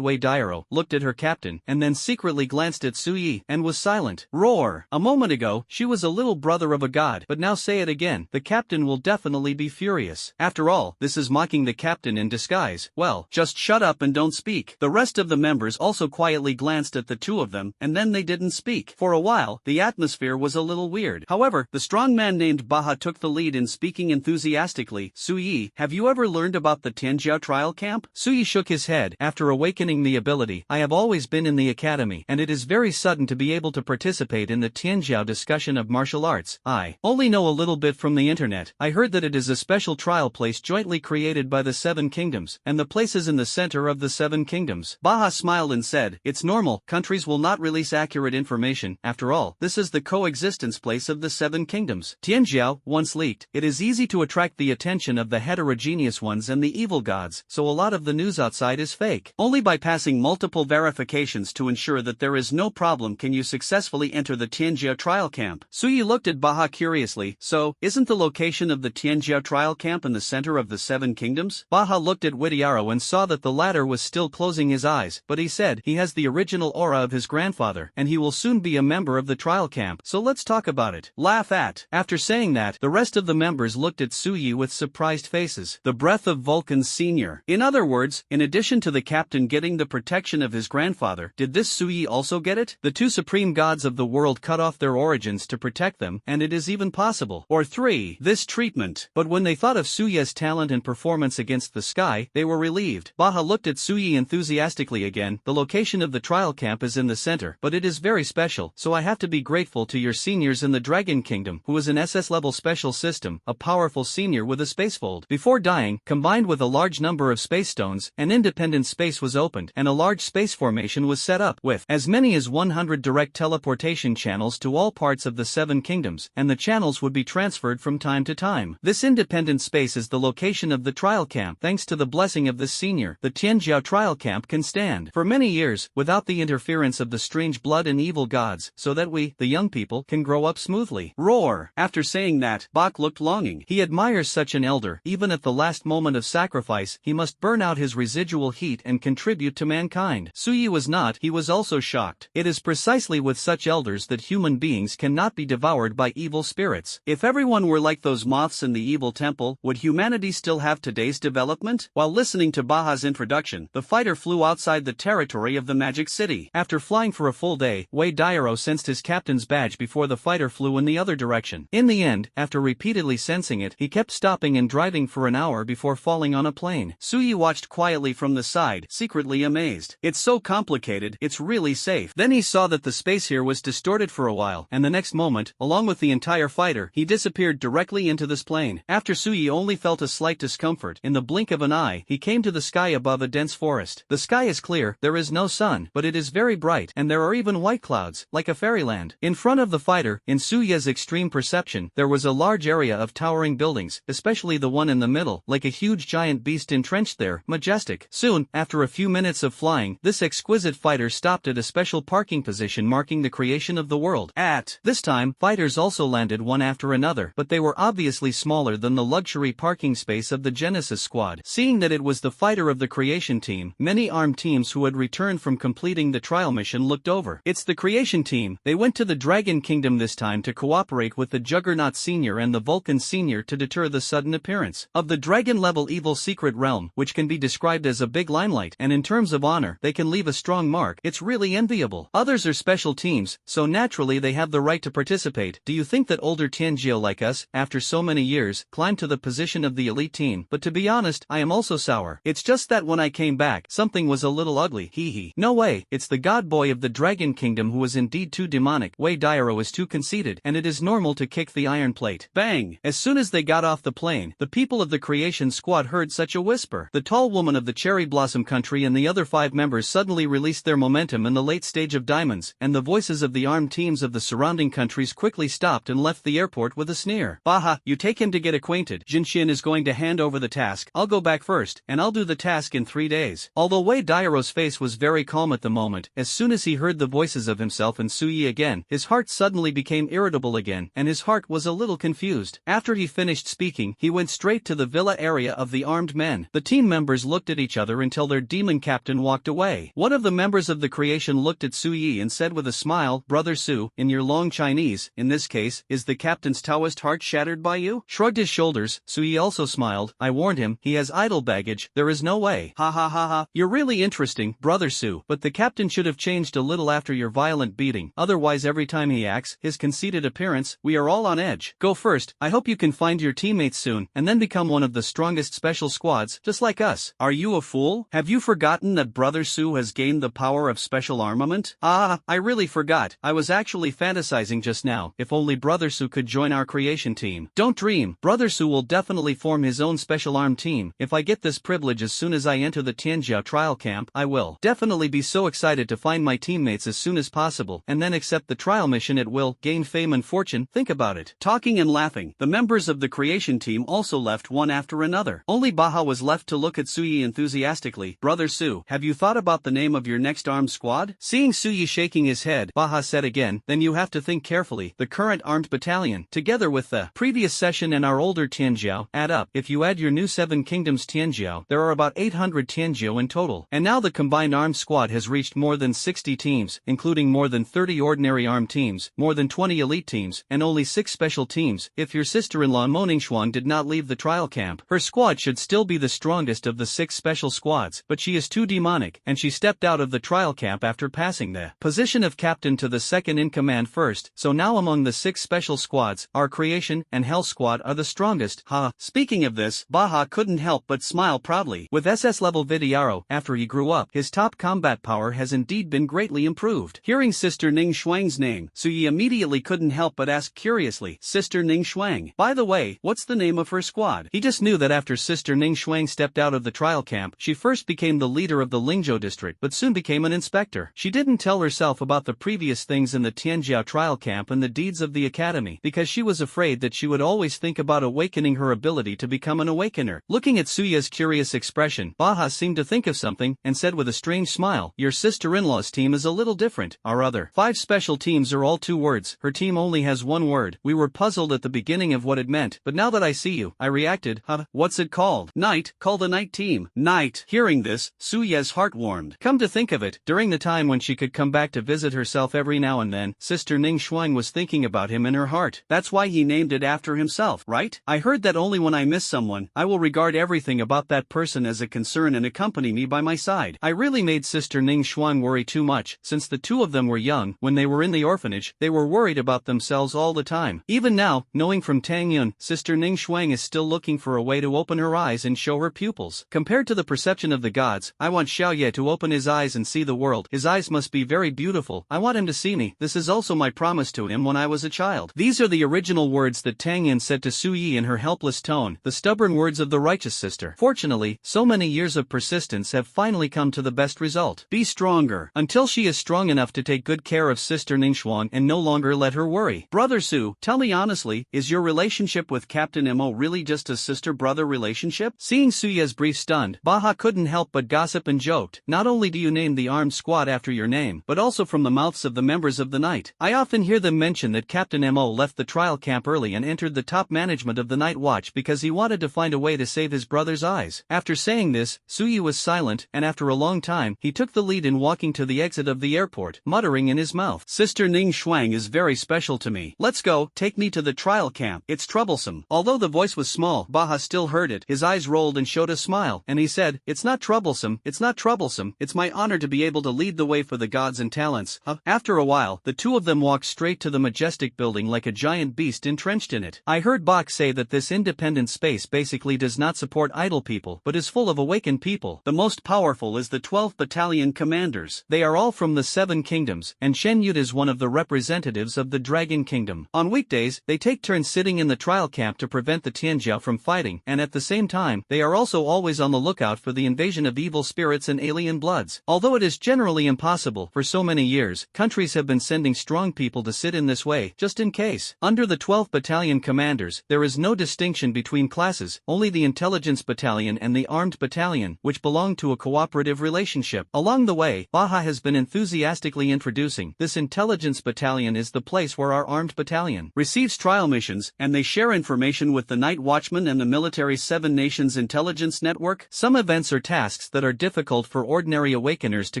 Waidairo, looked at her captain, and then secretly glanced at Sui, and was silent. Roar! A moment ago, she was a little brother of a god, but now say it again, the captain will definitely be furious. After all, this is mocking the captain in disguise. Well, just shut up and don't speak. The rest of the members also quietly glanced at the two of them, and then they didn't speak. For a while, the atmosphere was a little weird. However, the strong man named Baha took the lead in speaking enthusiastically. "Sui, have you ever learned about the Tianjiao trial camp?" Sui shook his head. "After awakening the ability, I have always been in the academy, and it is very sudden to be able to participate in the Tianjiao discussion of martial arts. I only know a little bit from the internet. I heard that it is a special trial place jointly created by the Seven Kingdoms, and the place is in the center of the Seven Kingdoms." Baha smiled and said, "It's normal, countries will not release accurate information. After all, this is the coexistence place of the Seven Kingdoms. Tianjiao, once leaked, it is easy to attract the attention of the heterogeneous ones and the evil gods, so a lot of the news outside is fake. Only by passing multiple verifications to ensure that there is no problem can you successfully enter the Tianjiao trial camp." Sui looked at Baha curiously. "So, isn't the location of the Tianjiao trial camp in the center of the Seven Kingdoms?" Baha looked at Widiaro and saw that the latter was still closing his eyes, but he said, "He has the original aura of his grandfather, and he will soon be a member of the trial camp, so let's talk about it." Laugh at. After saying that, the rest of the members looked at Sui with surprised faces. The breath of Vulcan's senior. In other words, in addition to the captain getting the protection of his grandfather, did this Sui also get it? The two supreme gods of the world cut off their origins to protect them, and it is even possible. Or 3. This treatment. But when they thought of Sui's talent and performance against the sky, they were relieved. Baha looked at Sui enthusiastically again. "The location of the trial camp is in the center, but it is very special, so I have to be grateful to your seniors in the Dragon Kingdom, who is an SS-level special system, a powerful senior with a spacefold." Before dying, combined with a large number of space stones, an independent space was opened, and a large space formation was set up, with as many as 100 direct teleportation channels to all parts of the Seven Kingdoms, and the channels would be transferred from time to time. This independent space is the location of the trial camp. Thanks to the blessing of this senior, the Tianjiao trial camp can stand for many years, without the interference of the strange blood and evil gods, so that we, the young people, can grow up smoothly. Roar! After saying that, Bach looked longing. He admires such an elder. Even at the last moment of sacrifice, he must burn out his residual heat and contribute to mankind. Sui was not, he was also shocked. It is precisely with such elders that human beings cannot be devoured by evil spirits. If everyone were like those moths in the evil temple, would humanity still have today's development? While listening to Baha's introduction, the fighter flew outside the territory of the Magic City. After flying for a full day, Wei Dairo sensed his captain's badge before the fighter flew in the other direction. In the end, after repeatedly sensing it, he kept stopping and driving for an hour before falling on a plane. Sui watched quietly from the side, secretly amazed. "It's so complicated, it's really safe." Then he saw that the space here was distorted for a while, and the next moment, along with the entire fighter, he disappeared directly into this plane. After Sui only felt a slight discomfort, in the blink of an eye, he came to the sky above a dense forest. The sky is clear, there is no sun, but it is very bright, and there are even white clouds, like a fairyland. In front of the fighter, in Suya's extreme perception, there was a large area of towering buildings, especially the one in the middle, like a huge giant beast entrenched there, majestic. Soon, after a few minutes of flying, this exquisite fighter stopped at a special parking position marking the creation of the world. At this time, fighters also landed one after another, but they were obviously smaller than the luxury parking space of the Genesis squad. Seeing that it was the fighter of the creation team, many armed teams who had returned from completing the trial mission looked over. It's the creation team. They went to the Dragon Kingdom this time to cooperate with the Juggernaut Senior and the Vulcan Senior to deter the sudden appearance of the dragon-level evil secret realm, which can be described as a big limelight, and in terms of honor, they can leave a strong mark. It's really enviable. Others are special teams, so naturally they have the right to participate. Do you think that older Tianjiao like us, after so many years, climbed to the position of the elite team? But to be honest, I am also sour. It's just that when I came back, something was a little ugly. Hee. No way, it's the god boy of the Dragon Kingdom who is indeed too demonic. Wei Dairo is too conceited, and it is normal to kick the iron plate. Bang! As soon as they got off the plane, plain. The people of the creation squad heard such a whisper. The tall woman of the cherry blossom country and the other 5 members suddenly released their momentum in the late stage of diamonds, and the voices of the armed teams of the surrounding countries quickly stopped and left the airport with a sneer. Baha, you take him to get acquainted. Jinshin is going to hand over the task. I'll go back first, and I'll do the task in 3 days. Although Wei Dairo's face was very calm at the moment, as soon as he heard the voices of himself and Suyi again, his heart suddenly became irritable again, and his heart was a little confused. After he finished speaking, he went straight to the villa area of the armed men. The team members looked at each other until their demon captain walked away. One of the members of the creation looked at Suyi and said with a smile, "Brother Su, in your long Chinese, in this case, is the captain's Taoist heart shattered by you?" Shrugged his shoulders, Suyi also smiled. "I warned him, he has idle baggage, there is no way. Ha ha ha ha, you're really interesting, Brother Su, but the captain should have changed a little after your violent beating, otherwise every time he acts, his conceited appearance, we are all on edge. Go first, I hope you can find your teammates soon, and then become one of the strongest special squads, just like us." "Are you a fool? Have you forgotten that Brother Su has gained the power of special armament?" "Ah, I really forgot, I was actually fantasizing just now, if only Brother Su could join our creation team." "Don't dream, Brother Su will definitely form his own special arm team. If I get this privilege as soon as I enter the Tianjiao trial camp, I will definitely be so excited to find my teammates as soon as possible, and then accept the trial mission at will, gain fame and fortune, think about it." Talking and laughing, the members of the creation team also left one after another. Only Baha was left to look at Suyi enthusiastically. "Brother Su, have you thought about the name of your next armed squad?" Seeing Suyi shaking his head, Baha said again, "Then you have to think carefully. The current armed battalion, together with the previous session and our older Tianjiao, add up. If you add your new 7 kingdoms Tianjiao, there are about 800 Tianjiao in total. And now the combined armed squad has reached more than 60 teams, including more than 30 ordinary armed teams, more than 20 elite teams, and only 6 special teams. If your sister-in-law Moningshuang did not leave the trial camp, her squad should still be the strongest of the 6 special squads, but she is too demonic, and she stepped out of the trial camp after passing the position of captain to the second in command first, so now among the 6 special squads, our creation and hell squad are the strongest." Ha! Speaking of this, Baha couldn't help but smile proudly. With SS level Vidyaro, after he grew up, his top combat power has indeed been greatly improved. Hearing Sister Ning Shuang's name, Suyi immediately couldn't help but ask curiously, "Sister Ning Shuang, by the way, what's the name of her squad?" He just knew that after Sister Ning Shuang stepped out of the trial camp, she first became the leader of the Lingzhou district but soon became an inspector. She didn't tell herself about the previous things in the Tianjiao trial camp and the deeds of the academy, because she was afraid that she would always think about awakening her ability to become an awakener. Looking at Suya's curious expression, Baha seemed to think of something, and said with a strange smile, "Your sister-in-law's team is a little different. Our other 5 special teams are all 2 words, her team only has 1 word. We were puzzled at the beginning of what it meant, but now that I see you, I reacted, what's it called?" "Night, call the night team." Night. Hearing this, Suya's heart warmed. Come to think of it, during the time when she could come back to visit herself every now and then, Sister Ning Shuang was thinking about him in her heart. That's why he named it after himself, right? "I heard that only when I miss someone, I will regard everything about that person as a concern and accompany me by my side." I really made Sister Ning Shuang worry too much, since the 2 of them were young. When they were in the orphanage, they were worried about themselves all the time. Even now, knowing from Tang Yun, Sister Ning Shuang is still looking for a way to open her eyes and show her pupils. Compared to the perception of the gods, I want Xiaoye to open his eyes and see the world. His eyes must be very beautiful. I want him to see me. This is also my promise to him when I was a child. These are the original words that Tang Yin said to Suyi in her helpless tone, the stubborn words of the righteous sister. Fortunately, so many years of persistence have finally come to the best result. Be stronger, until she is strong enough to take good care of Sister Ningxuan and no longer let her worry. Brother Su, tell me honestly, is your relationship with Captain Mo really just a sister-brother relationship? Seeing Suya's brief stunned, Baha couldn't help but gossip and joked. Not only do you name the armed squad after your name, but also from the mouths of the members of the night. I often hear them mention that Captain Mo left the trial camp early and entered the top management of the night watch because he wanted to find a way to save his brother's eyes. After saying this, Suyi was silent, and after a long time, he took the lead in walking to the exit of the airport, muttering in his mouth, Sister Ning Shuang is very special to me. Let's go, take me to the trial camp. It's troublesome. Although the voice was small, Baha still heard it. His eyes rolled and showed a smile, and he said, it's not troublesome, it's not troublesome, it's my honor to be able to lead the way for the gods and talents. After a while, the two of them walked straight to the majestic building like a giant beast entrenched in it. I heard Bach say that this independent space basically does not support idle people, but is full of awakened people. The most powerful is the 12th Battalion commanders. They are all from the 7 kingdoms, and Shen Yud is one of the representatives of the Dragon Kingdom. On weekdays, they take turns sitting in the trial camp to prevent prevent the Tianjiao from fighting, and at the same time, they are also always on the lookout for the invasion of evil spirits and alien bloods. Although it is generally impossible, for so many years, countries have been sending strong people to sit in this way, just in case. Under the 12th Battalion commanders, there is no distinction between classes, only the Intelligence Battalion and the Armed Battalion, which belong to a cooperative relationship. Along the way, Baha has been enthusiastically introducing, this Intelligence Battalion is the place where our Armed Battalion receives trial missions, and they share information with the Night Watchman and the military's 7 Nations Intelligence Network. Some events or tasks that are difficult for ordinary awakeners to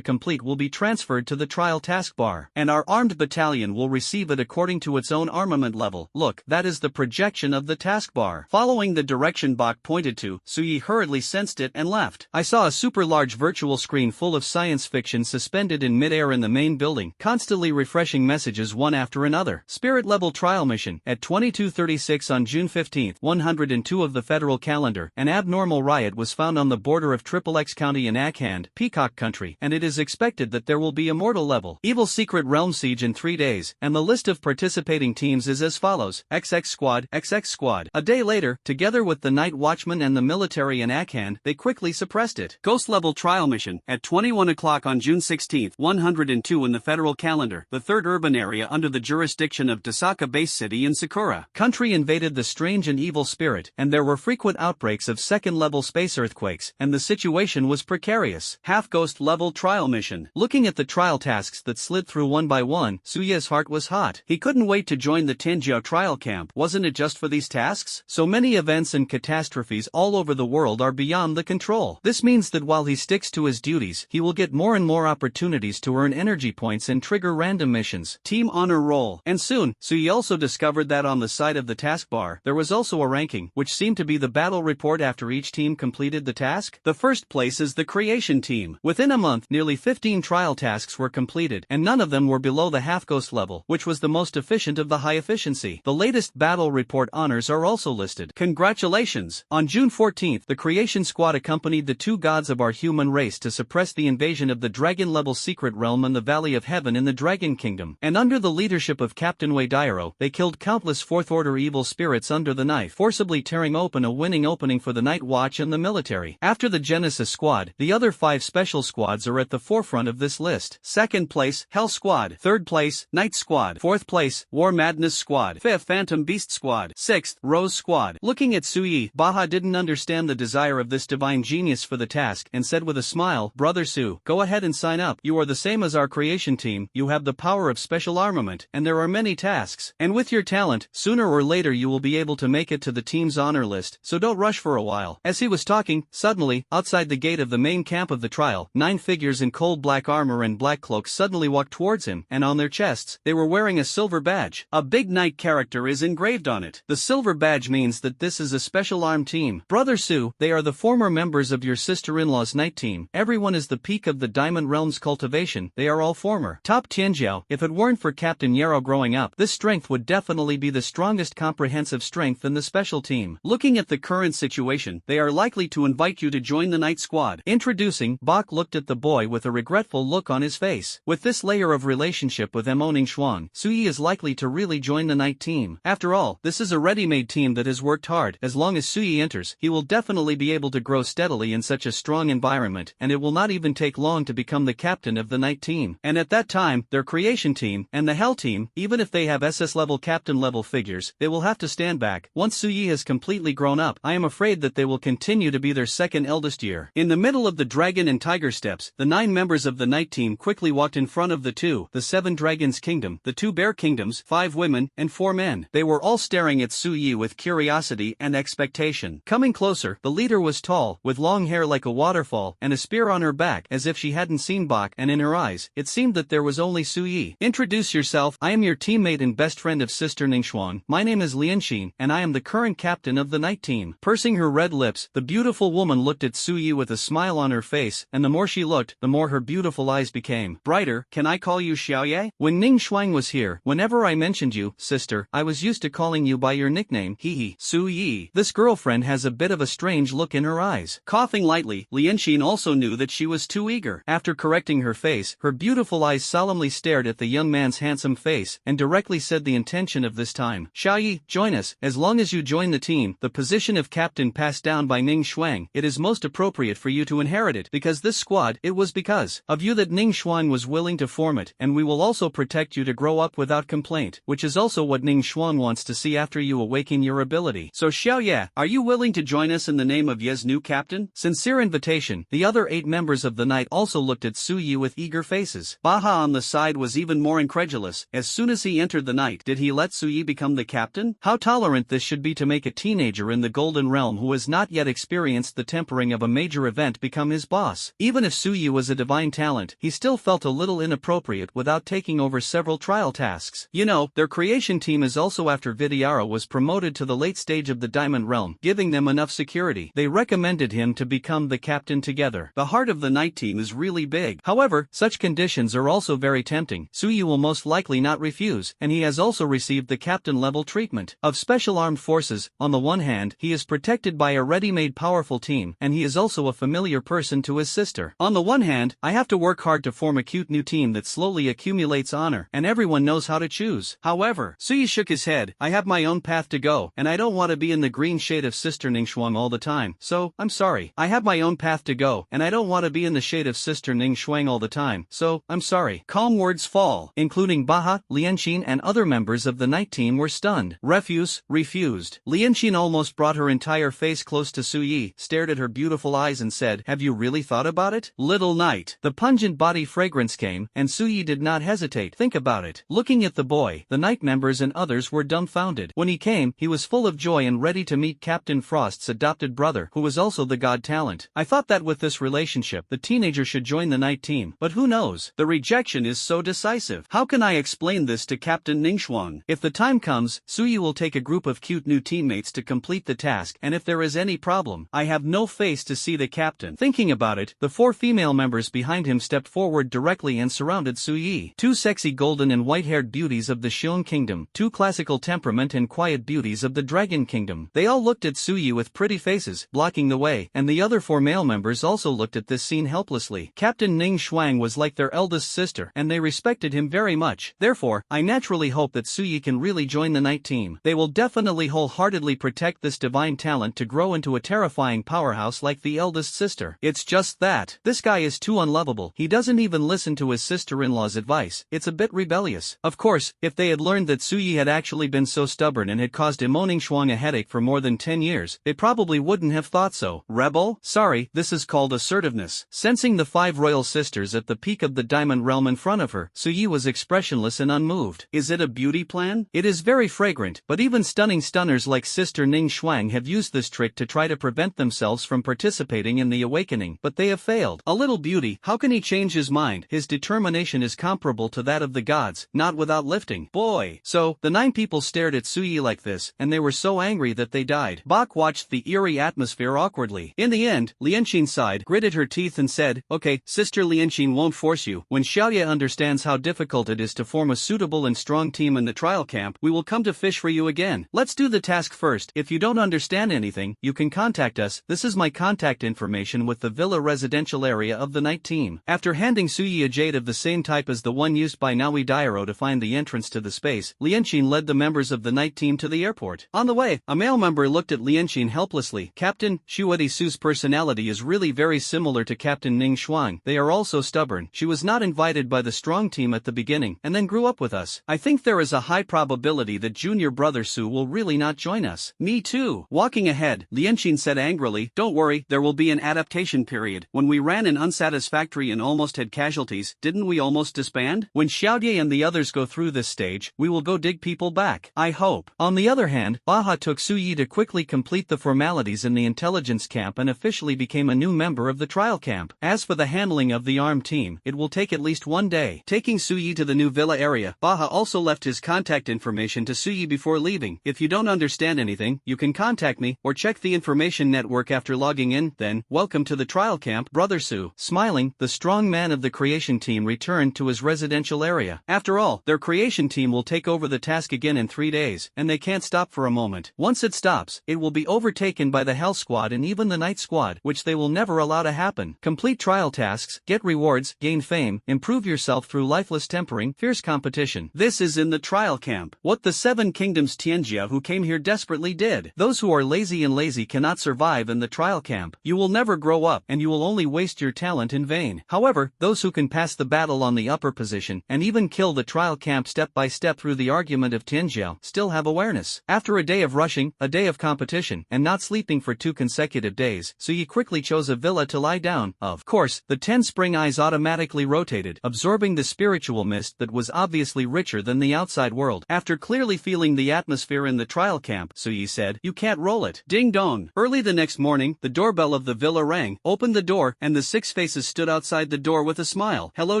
complete will be transferred to the trial taskbar, and our Armed Battalion will receive it according to its own armament level. Look, that is the projection of the taskbar. Following the direction Bach pointed to, Suyi hurriedly sensed it and left. I saw a super large virtual screen full of science fiction suspended in midair in the main building, constantly refreshing messages one after another. Spirit level trial mission. At 22:36 on June 15, 102 of the federal calendar, an abnormal riot was found on the border of XXX County in Akhand, Peacock Country, and it is expected that there will be a mortal level evil secret realm siege in 3 days, and the list of participating teams is as follows: XX Squad, XX Squad. A day later, together with the Night Watchman and the military in Akhand, they quickly suppressed it. Ghost level trial mission. At 21 o'clock on June 16, 102 in the federal calendar, the 3rd urban area under the jurisdiction of Dasaka Base City in Sakura Country invaded the strange and evil spirit, and there were frequent outbreaks of 2nd-level space earthquakes, and the situation was precarious. Half-ghost level trial mission. Looking at the trial tasks that slid through one by one, Suya's heart was hot. He couldn't wait to join the Tianjiao trial camp. Wasn't it just for these tasks? So many events and catastrophes all over the world are beyond the control. This means that while he sticks to his duties, he will get more and more opportunities to earn energy points and trigger random missions. Team honor roll. And soon, Suyi also discovered that on the side of the taskbar, there was also a ranking, which seemed to be the battle report after each team completed the task. The first place is the creation team. Within a month, nearly 15 trial tasks were completed, and none of them were below the half-ghost level, which was the most efficient of the high efficiency. The latest battle report honors are also listed. Congratulations! On June 14, the creation squad accompanied the 2 gods of our human race to suppress the invasion of the dragon-level secret realm in the Valley of Heaven in the Dragon Kingdom, and under the leadership of Captain Wei Dairo, they killed countless 4th-order evil spirits under the knife, forcibly tearing open a winning opening for the Night Watch and the military. After the Genesis squad, the other 5 special squads are at the forefront of this list. 2nd place, Hell Squad. 3rd place, Night Squad. 4th place, War Madness Squad. 5th, Phantom Beast Squad. 6th, Rose Squad. Looking at Suyi, Baha didn't understand the desire of this divine genius for the task, and said with a smile, "Brother Su, go ahead and sign up. You are the same as our creation team, you have the power of special armament, and there are many tasks. And with your talent, sooner or later you will be able to make it to the team's honor list, so don't rush for a while." As he was talking, suddenly, outside the gate of the main camp of the trial, 9 figures in cold black armor and black cloaks suddenly walked towards him, and on their chests, they were wearing a silver badge. A big knight character is engraved on it. The silver badge means that this is a special armed team. Brother Su, they are the former members of your sister-in-law's night team. Everyone is the peak of the Diamond Realm's cultivation, they are all former top Tianjiao. If it weren't for Captain Yarrow growing up, this strength would definitely be the strongest comprehensive strength in the special team. Looking at the current situation, they are likely to invite you to join the night squad. Introducing, Bach looked at the boy with a regretful look on his face. With this layer of relationship with Emoning Shuang, Suyi is likely to really join the night team. After all, this is a ready-made team that has worked hard. As long as Suyi enters, he will definitely be able to grow steadily in such a strong environment, and it will not even take long to become the captain of the night team. And at that time, their creation team, and the hell team, even if they have SS-level captain-level figures, they will have to stand back. Once Suyi has completely grown up, I am afraid that they will continue to be their second eldest year. In the middle of the dragon and tiger steps, the 9 members of the night team quickly walked in front of the 7 dragons kingdom, the 2 bear kingdoms, 5 women, and 4 men. They were all staring at Suyi with curiosity and expectation. Coming closer, the leader was tall, with long hair like a waterfall, and a spear on her back as if she hadn't seen Bach, and in her eyes, it seemed that there was only Suyi. Introduce yourself. I am your teammate and best friend of Sister Ningxuan. My name is Lianxin, and I am the current captain of the night team. Pursing her red lips, the beautiful woman looked at Suyi with a smile on her face, and the more she looked, the more her beautiful eyes became brighter. Can I call you Xiaoye? When Ning Shuang was here, whenever I mentioned you, sister, I was used to calling you by your nickname, Hehe. Suyi. This girlfriend has a bit of a strange look in her eyes. Coughing lightly, Lianxin also knew that she was too eager. After correcting her face, her beautiful eyes solemnly stared at the young man's handsome face, and directly said the intention of this time. Xiaoyi, join us. As long as as you join the team, the position of captain passed down by Ning Shuang, it is most appropriate for you to inherit it, because this squad, it was because of you that Ning Shuang was willing to form it, and we will also protect you to grow up without complaint, which is also what Ning Shuang wants to see after you awaken your ability. So Xiao Ye, are you willing to join us in the name of Ye's new captain? Sincere invitation. The other 8 members of the Knight also looked at Su Yi with eager faces. Baha on the side was even more incredulous. As soon as he entered the Knight, did he let Su Yi become the captain? How tolerant this should be to make a teenager in the Golden Realm who has not yet experienced the tempering of a major event become his boss. Even if Su Yi was a divine talent, he still felt a little inappropriate without taking over several trial tasks. You know, their creation team is also after Vidyara was promoted to the late stage of the Diamond Realm, giving them enough security. They recommended him to become the captain together. The heart of the Knight team is really big. However, such conditions are also very tempting. Su Yi will most likely not refuse, and he has also received the captain level treatment. Of Special Armed Forces, on the one hand, he is protected by a ready-made powerful team, and he is also a familiar person to his sister. On the one hand, I have to work hard to form a cute new team that slowly accumulates honor, and everyone knows how to choose. However, Su Yi shook his head. I have my own path to go, and I don't want to be in the green shade of Sister Ningxuang all the time, so, I'm sorry. I have my own path to go, and I don't want to be in the shade of Sister Ningxuang all the time, so, I'm sorry. Calm words fall, including Baha, Lianqin and other members of the Knight team were stunned. Refused. Lianqin almost brought her entire face close to Su Yi, stared at her beautiful eyes and said, have you really thought about it? Little Knight. The pungent body fragrance came, and Su Yi did not hesitate. Think about it. Looking at the boy, the Knight members and others were dumbfounded. When he came, he was full of joy and ready to meet Captain Frost's adopted brother, who was also the god talent. I thought that with this relationship, the teenager should join the Knight team, but who knows? The rejection is so decisive. How can I explain this to Captain Ningxuang? If the time comes, Su Yi will take a group of cute new teammates to complete the task, and if there is any problem, I have no face to see the captain. Thinking about it, the 4 female members behind him stepped forward directly and surrounded Su Yi. 2 sexy golden and white-haired beauties of the Xiong Kingdom, 2 classical temperament and quiet beauties of the Dragon Kingdom. They all looked at Su Yi with pretty faces, blocking the way, and the other 4 male members also looked at this scene helplessly. Captain Ning Shuang was like their eldest sister, and they respected him very much. Therefore, I naturally hope that Su Yi can really join the Knight team. They will definitely wholeheartedly protect this divine talent to grow into a terrifying powerhouse like the eldest sister. It's just that this guy is too unlovable. He doesn't even listen to his sister-in-law's advice. It's a bit rebellious. Of course, if they had learned that Su Yi had actually been so stubborn and had caused Imoning Shuang a headache for more than 10 years, they probably wouldn't have thought so. Rebel? Sorry, this is called assertiveness. Sensing the 5 royal sisters at the peak of the Diamond Realm in front of her, Su Yi was expressionless and unmoved. Is it a beauty plan? It is very fragrant, but even stunning stunners like Sister Ning Shuang have used this trick to try to prevent themselves from participating in the awakening, but they have failed. A little beauty, how can he change his mind? His determination is comparable to that of the gods, not without lifting. Boy! So, the 9 people stared at Su Yi like this, and they were so angry that they died. Bak watched the eerie atmosphere awkwardly. In the end, Lianqin sighed, gritted her teeth and said, okay, Sister Lianqin won't force you. When Xiaoye understands how difficult it is to form a suitable and strong team in the trial camp, we will come to fish for you again. Let's do the task first. If you don't understand anything, you can contact us. This is my contact information with the villa residential area of the Knight team. After handing Su Yi a jade of the same type as the one used by Naui Dairo to find the entrance to the space, Lianqin led the members of the Knight team to the airport. On the way, a male member looked at Lianqin helplessly. Captain, Shuadi Su's personality is really very similar to Captain Ning Shuang. They are also stubborn. She was not invited by the strong team at the beginning, and then grew up with us. I think there is a high probability that junior brother Su will really not join us. Me too. Walking ahead, Lianqin said angrily, don't worry, there will be an adaptation period. When we ran an unsatisfactory and almost had casualties, didn't we almost disband? When Xiaoye and the others go through this stage, we will go dig people back. I hope. On the other hand, Baha took Su Yi to quickly complete the formalities in the intelligence camp and officially became a new member of the trial camp. As for the handling of the armed team, it will take at least 1 day. Taking Su Yi to the new villa area, Baha also left his contact information to Su Yi before leaving. If you don't understand anything, you can contact me, or check the information network after logging in. Then, welcome to the trial camp, Brother Su. Smiling, the strong man of the creation team returned to his residential area. After all, their creation team will take over the task again in 3 days, and they can't stop for a moment. Once it stops, it will be overtaken by the Hell Squad and even the Night Squad, which they will never allow to happen. Complete trial tasks, get rewards, gain fame, improve yourself through lifeless tempering, fierce competition. This is in the trial camp. What the 7 kingdoms Tianjia who came came here desperately did. Those who are lazy cannot survive in the trial camp. You will never grow up, and you will only waste your talent in vain. However, those who can pass the battle on the upper position, and even kill the trial camp step by step through the argument of Tianjiao, still have awareness. After a day of rushing, a day of competition, and not sleeping for 2 consecutive days, Suyi quickly chose a villa to lie down. Of course, the 10 spring eyes automatically rotated, absorbing the spiritual mist that was obviously richer than the outside world. After clearly feeling the atmosphere in the trial camp, Suyi said, "You can't roll it." Ding dong. Early the next morning, the doorbell of the villa rang, opened the door, and the 6 faces stood outside the door with a smile. "Hello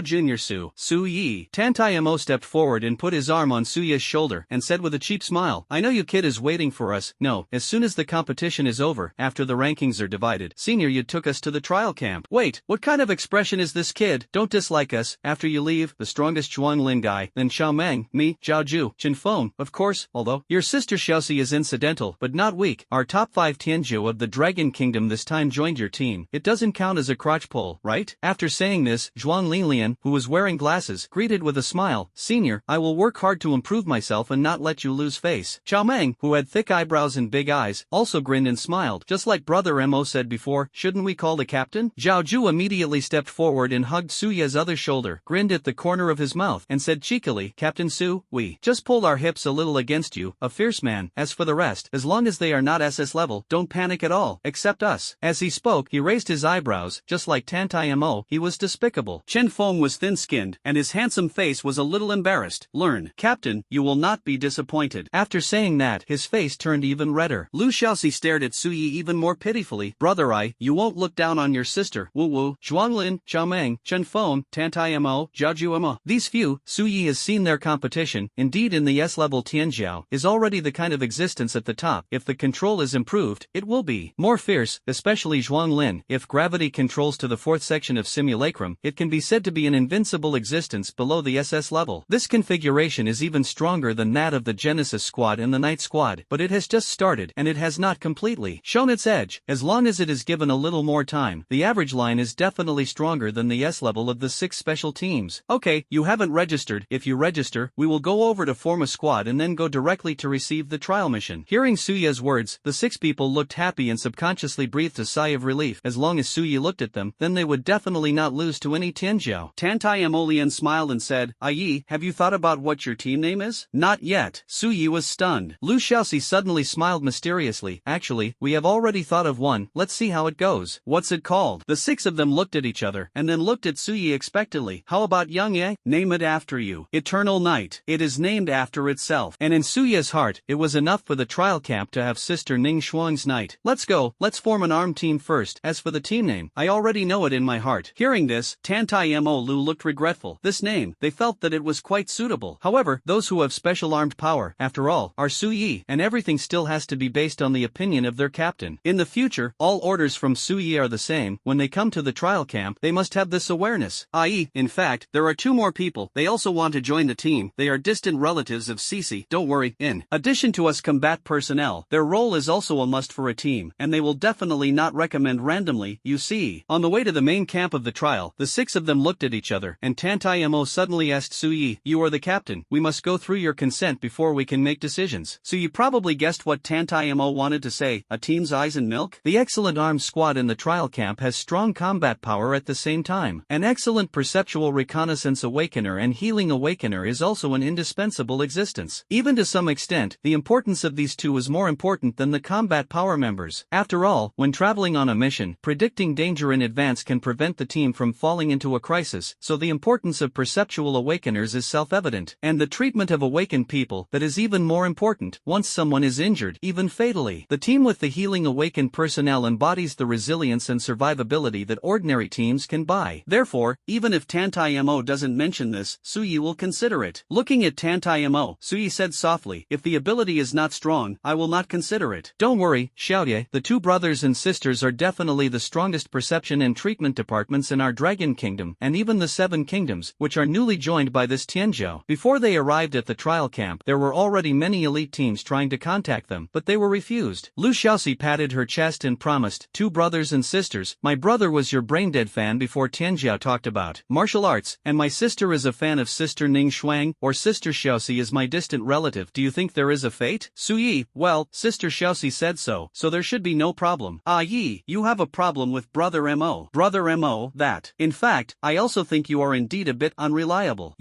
Junior Su-Yi." Tantayamo stepped forward and put his arm on Suya's shoulder, and said with a cheap smile, "I know you kid is waiting for us. No, as soon as the competition is over, after the rankings are divided, Senior you took us to the trial camp." "Wait, what kind of expression is this kid? Don't dislike us, after you leave, the strongest Zhuanglin guy, then Xiaomeng, me, Zhaoju, Qinfeng, of course, although, your sister Xiaoxi is incidental, but not weak. Our top 5 Tianzhu of the Dragon Kingdom this time joined your team. It doesn't count as a crotch pull, right?" After saying this, Zhuang Linlian, who was wearing glasses, greeted with a smile, "Senior, I will work hard to improve myself and not let you lose face." Xiaomeng, who had thick eyebrows and big eyes, also grinned and smiled. "Just like Brother Mo said before, shouldn't we call the captain?" Zhaoju immediately stepped forward and hugged Suya's other shoulder, grinned at the corner of his mouth, and said cheekily, "Captain Su, we just pulled our hips a little against you, a fierce man. As for the rest, as long as they are not SS level, don't panic at all, except us." As he spoke, he raised his eyebrows, just like Tantayamo, he was despicable. Chen Feng was thin-skinned, and his handsome face was a little embarrassed. "Learn, Captain, you will not be disappointed." After saying that, his face turned even redder. Lu Xiaoxi stared at Suyi even more pitifully. "Brother you won't look down on your sister, woo-woo." Zhuanglin, Xiaomeng, Chen Feng, Tantayamo, Zhaojuemo. These few, Suyi has seen their competition, indeed in the S-level Tianjiao, is already the kind of existence at the top. If the control is improved, it will be more fierce, especially Zhuanglin. If gravity controls to the 4th section of Simulacrum, it can be said to be an invincible existence below the SS level. This configuration is even stronger than that of the Genesis Squad and the Night Squad, but it has just started, and it has not completely shown its edge. As long as it is given a little more time, the average line is definitely stronger than the S level of the 6 special teams. "Okay, you haven't registered. If you register, we will go over to form a squad and then go directly to receive the trial mission." Hearing Suya's words, the 6 people looked happy and subconsciously breathed a sigh of relief. As long as Suyi looked at them, then they would definitely not lose to any Tianjiao. Tantayamolian smiled and said, "Yi, have you thought about what your team name is?" "Not yet." Suyi was stunned. Lu Xiaoxi suddenly smiled mysteriously. "Actually, we have already thought of one. Let's see how it goes." "What's it called?" The 6 of them looked at each other, and then looked at Suyi expectantly. "How about Yang Ye? Name it after you. Eternal Night. It is named after itself." And in Suya's heart, it was enough for the trial camp to have Sister Ning Shuang's night. "Let's go, let's form an armed team first. As for the team name, I already know it in my heart." Hearing this, Tantayamo Lu looked regretful. This name, they felt that it was quite suitable. However, those who have special armed power, after all, are Suyi, and everything still has to be based on the opinion of their captain. In the future, all orders from Suyi are the same. When they come to the trial camp, they must have this awareness. I.e., in fact, there are 2 more people. They also want to join the team. They are distant relatives of Cece. Don't worry, in addition to us combat personnel, their role is also a must for a team, and they will definitely not recommend randomly, you see. On the way to the main camp of the trial, the 6 of them looked at each other, and Tantayamo suddenly asked Suyi, "You are the captain. We must go through your consent before we can make decisions." So you probably guessed what Tantayamo wanted to say, a team's eyes and milk? The excellent armed squad in the trial camp has strong combat power at the same time. An excellent perceptual reconnaissance awakener and healing awakener is also an indispensable existence. Even to some extent, the importance of these 2 is more important than the combat power members. After all, when traveling on a mission, predicting danger in advance can prevent the team from falling into a crisis, so the importance of perceptual awakeners is self-evident. And the treatment of awakened people, that is even more important, once someone is injured, even fatally. The team with the healing awakened personnel embodies the resilience and survivability that ordinary teams can buy. Therefore, even if Tantayamo doesn't mention this, Suyi will consider it. Looking at Tantayamo, Suyi said softly, "If the ability is not strong, I will not consider it." "Don't worry, Xiaoye, the 2 brothers and sisters are definitely the strongest perception and treatment departments in our Dragon Kingdom, and even the 7 kingdoms, which are newly joined by this Tianzhou." Before they arrived at the trial camp, there were already many elite teams trying to contact them, but they were refused. Lu Xiaoxi patted her chest and promised, "2 brothers and sisters, my brother was your brain-dead fan before Tianjiao talked about martial arts, and my sister is a fan of Sister Ning Shuang, or Sister Xiaoxi is my distant relative. Do you think there is a fate? Suyi, well, Sister Xiaoxi said so there should be no problem. Ah Yi, you have a problem with Brother Mo. Brother Mo, that. In fact, I also think you are indeed a bit unreliable.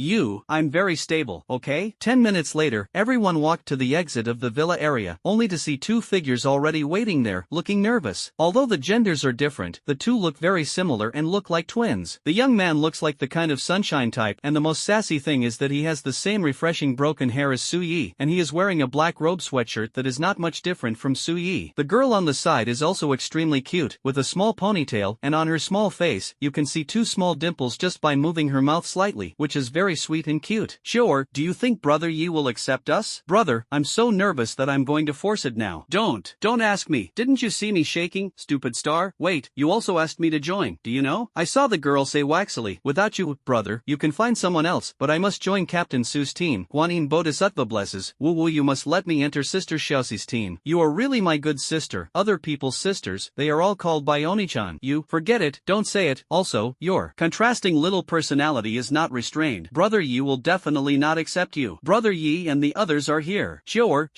I'm very stable, okay? 10 minutes later, everyone walked to the exit of the villa area, only to see two figures already waiting there, looking nervous. Although the genders are different, the two look very similar and look like twins. The young man looks like the kind of sunshine type, and the most sassy thing is that he has the same refreshing broken hair as Suyi, and he is wearing a black robe sweatshirt that is not much different from Suyi. The girl on the side is also extremely cute, with a small ponytail, and on her small face, you can see two small dimples just by moving her mouth slightly, which is very sweet and cute. Sure, do you think Brother Yi will accept us? Brother, I'm so nervous that I'm going to force it now. Don't ask me. Didn't you see me shaking, stupid star? Wait, you also asked me to join, do you know? I saw the girl say waxily, without you, brother, you can find someone else, but I must join Captain Su's team. Guanyin Bodhisattva blesses. Woo you must let me enter Sister Xiaoxi's team. You are really my good sister. Other people's sisters, they are all called by Oni-chan. You, forget it, don't say it. Also, your contrasting little personality is not restrained. Brother Yi will definitely not accept you. Brother Yi and the others are here. Sure,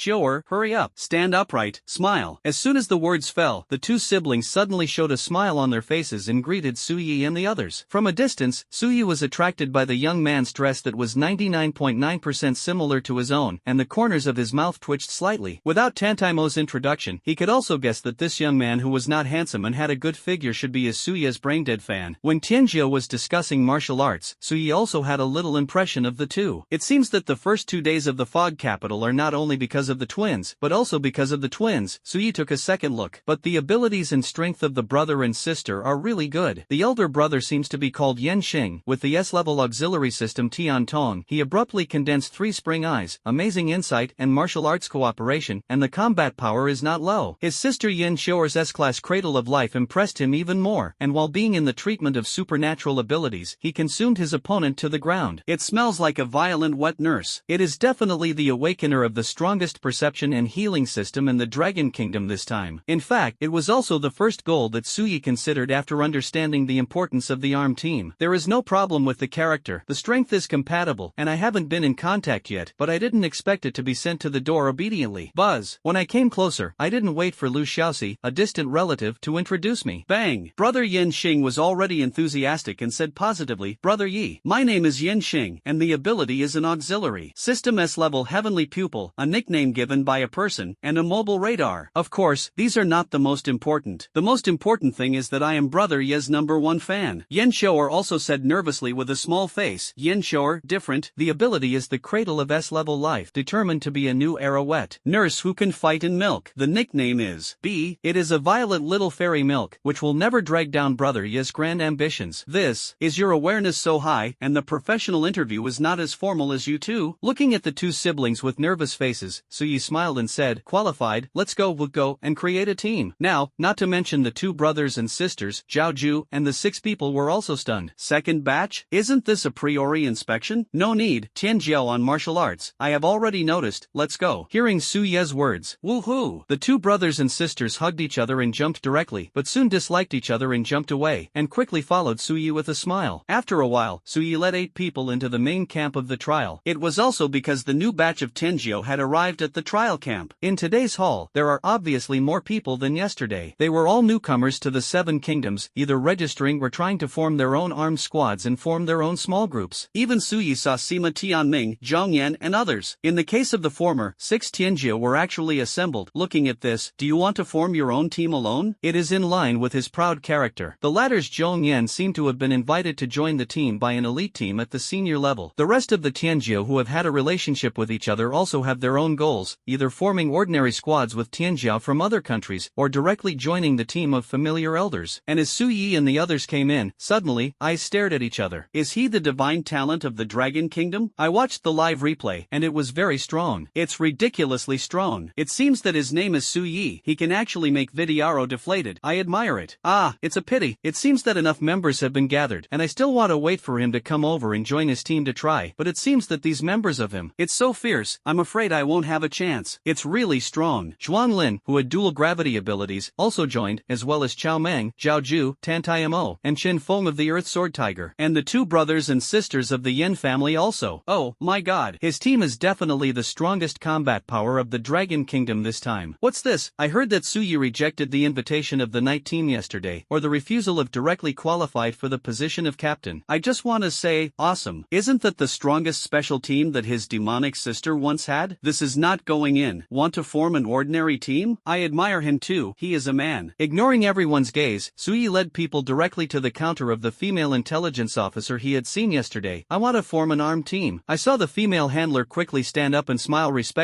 hurry up. Stand upright, smile. As soon as the words fell, the two siblings suddenly showed a smile on their faces and greeted Suyi and the others. From a distance, Suyi was attracted by the young man's dress that was 99.9% similar to his own, and the corners of his mouth twitched slightly. Without Tantaimo's introduction, he could also guess that this young man who was not handsome and had a good figure should be his Suya's braindead fan. When Tianjio was discussing martial arts, Suyi also had a little impression of the two. It seems that the first 2 days of the fog capital are not only because of the twins, but also because of the twins. Suyi took a second look, but the abilities and strength of the brother and sister are really good. The elder brother seems to be called Yan Xing. With the S-level auxiliary system Tian Tong, he abruptly condensed 3 spring eyes, amazing insight and martial arts cooperation, and the combat power is not low. His sister Yin Xiao's S-class Cradle of Life impressed him even more, and while being in the treatment of supernatural abilities, he consumed his opponent to the ground. It smells like a violent wet nurse. It is definitely the awakener of the strongest perception and healing system in the Dragon Kingdom this time. In fact, it was also the first goal that Suyi considered after understanding the importance of the ARM team. There is no problem with the character, the strength is compatible, and I haven't been in contact yet, but I didn't expect it to be sent to the door obediently. Buzz. When I came closer, I didn't wait for Lu Xiaoxi, a distant relative, to introduce me. Bang! Brother Yin Xing was already enthusiastic and said positively, Brother Yi, my name is Yin Xing, and the ability is an auxiliary system S-level heavenly pupil, a nickname given by a person, and a mobile radar. Of course, these are not the most important. The most important thing is that I am Brother Ye's #1 fan. Yen Xiaor also said nervously with a small face. Yen Xiaor, different. The ability is the Cradle of S-level life, determined to be a new era wet nurse who can fight in milk. The nickname is B. It is a violet little fairy milk, which will never drag down Brother Ye's grand ambitions. This is your awareness so high, and the professional interview is not as formal as you two. Looking at the two siblings with nervous faces, Suyi smiled and said, qualified, let's go, we'll go and create a team. Now, not to mention the two brothers and sisters, Zhao Ju, and the 6 people were also stunned. Second batch? Isn't this a priori inspection? No need. Tianjiao on martial arts. I have already noticed. Let's go. Hearing Su Ye's words, woohoo! The two brothers and sisters hugged each other and jumped directly, but soon disliked each other and jumped away, and quickly followed Su Yi with a smile. After a while, Su Yi led 8 people into the main camp of the trial. It was also because the new batch of Tianjiao had arrived at the trial camp. In today's hall, there are obviously more people than yesterday. They were all newcomers to the 7 kingdoms, either registering or trying to form their own armed squads and form their own small groups. Even Su Yi saw Sima Tianming, Zhang Yan and others. In the case of the former, 6 Tianjiao were actually assembled. Looking at this, do you want to form your own team alone? It is in line with his proud character. The latter's Zhang Yan seemed to have been invited to join the team by an elite team at the senior level. The rest of the Tianjiao who have had a relationship with each other also have their own goals, either forming ordinary squads with Tianjiao from other countries, or directly joining the team of familiar elders. And as Su Yi and the others came in, suddenly, eyes stared at each other. Is he the divine talent of the Dragon Kingdom? I watched the live replay, and it was very strong. It's ridiculously strong. It seems that his name is Su Yi. He can actually make Vidiaro deflated. I admire it. Ah, it's a pity. It seems that enough members have been gathered, and I still want to wait for him to come over and join his team to try, but it seems that these members of him, it's so fierce, I'm afraid I won't have a chance. It's really strong. Zhuang Lin, who had dual gravity abilities, also joined, as well as Chao Meng, Zhao Ju, Tan Mo, and Qin Feng of the Earth Sword Tiger, and the 2 brothers and sisters of the Yin family also. Oh, my god, his team is definitely the strongest combat power of the Dragon Kingdom this time. What's this? I heard that Suyi rejected the invitation of the night team yesterday, or the refusal of directly qualified for the position of captain. I just wanna say, awesome. Isn't that the strongest special team that his demonic sister once had? This is not going in. Want to form an ordinary team? I admire him too, he is a man. Ignoring everyone's gaze, Suyi led people directly to the counter of the female intelligence officer he had seen yesterday. I want to form an armed team. I saw the female handler quickly stand up and smile respectfully.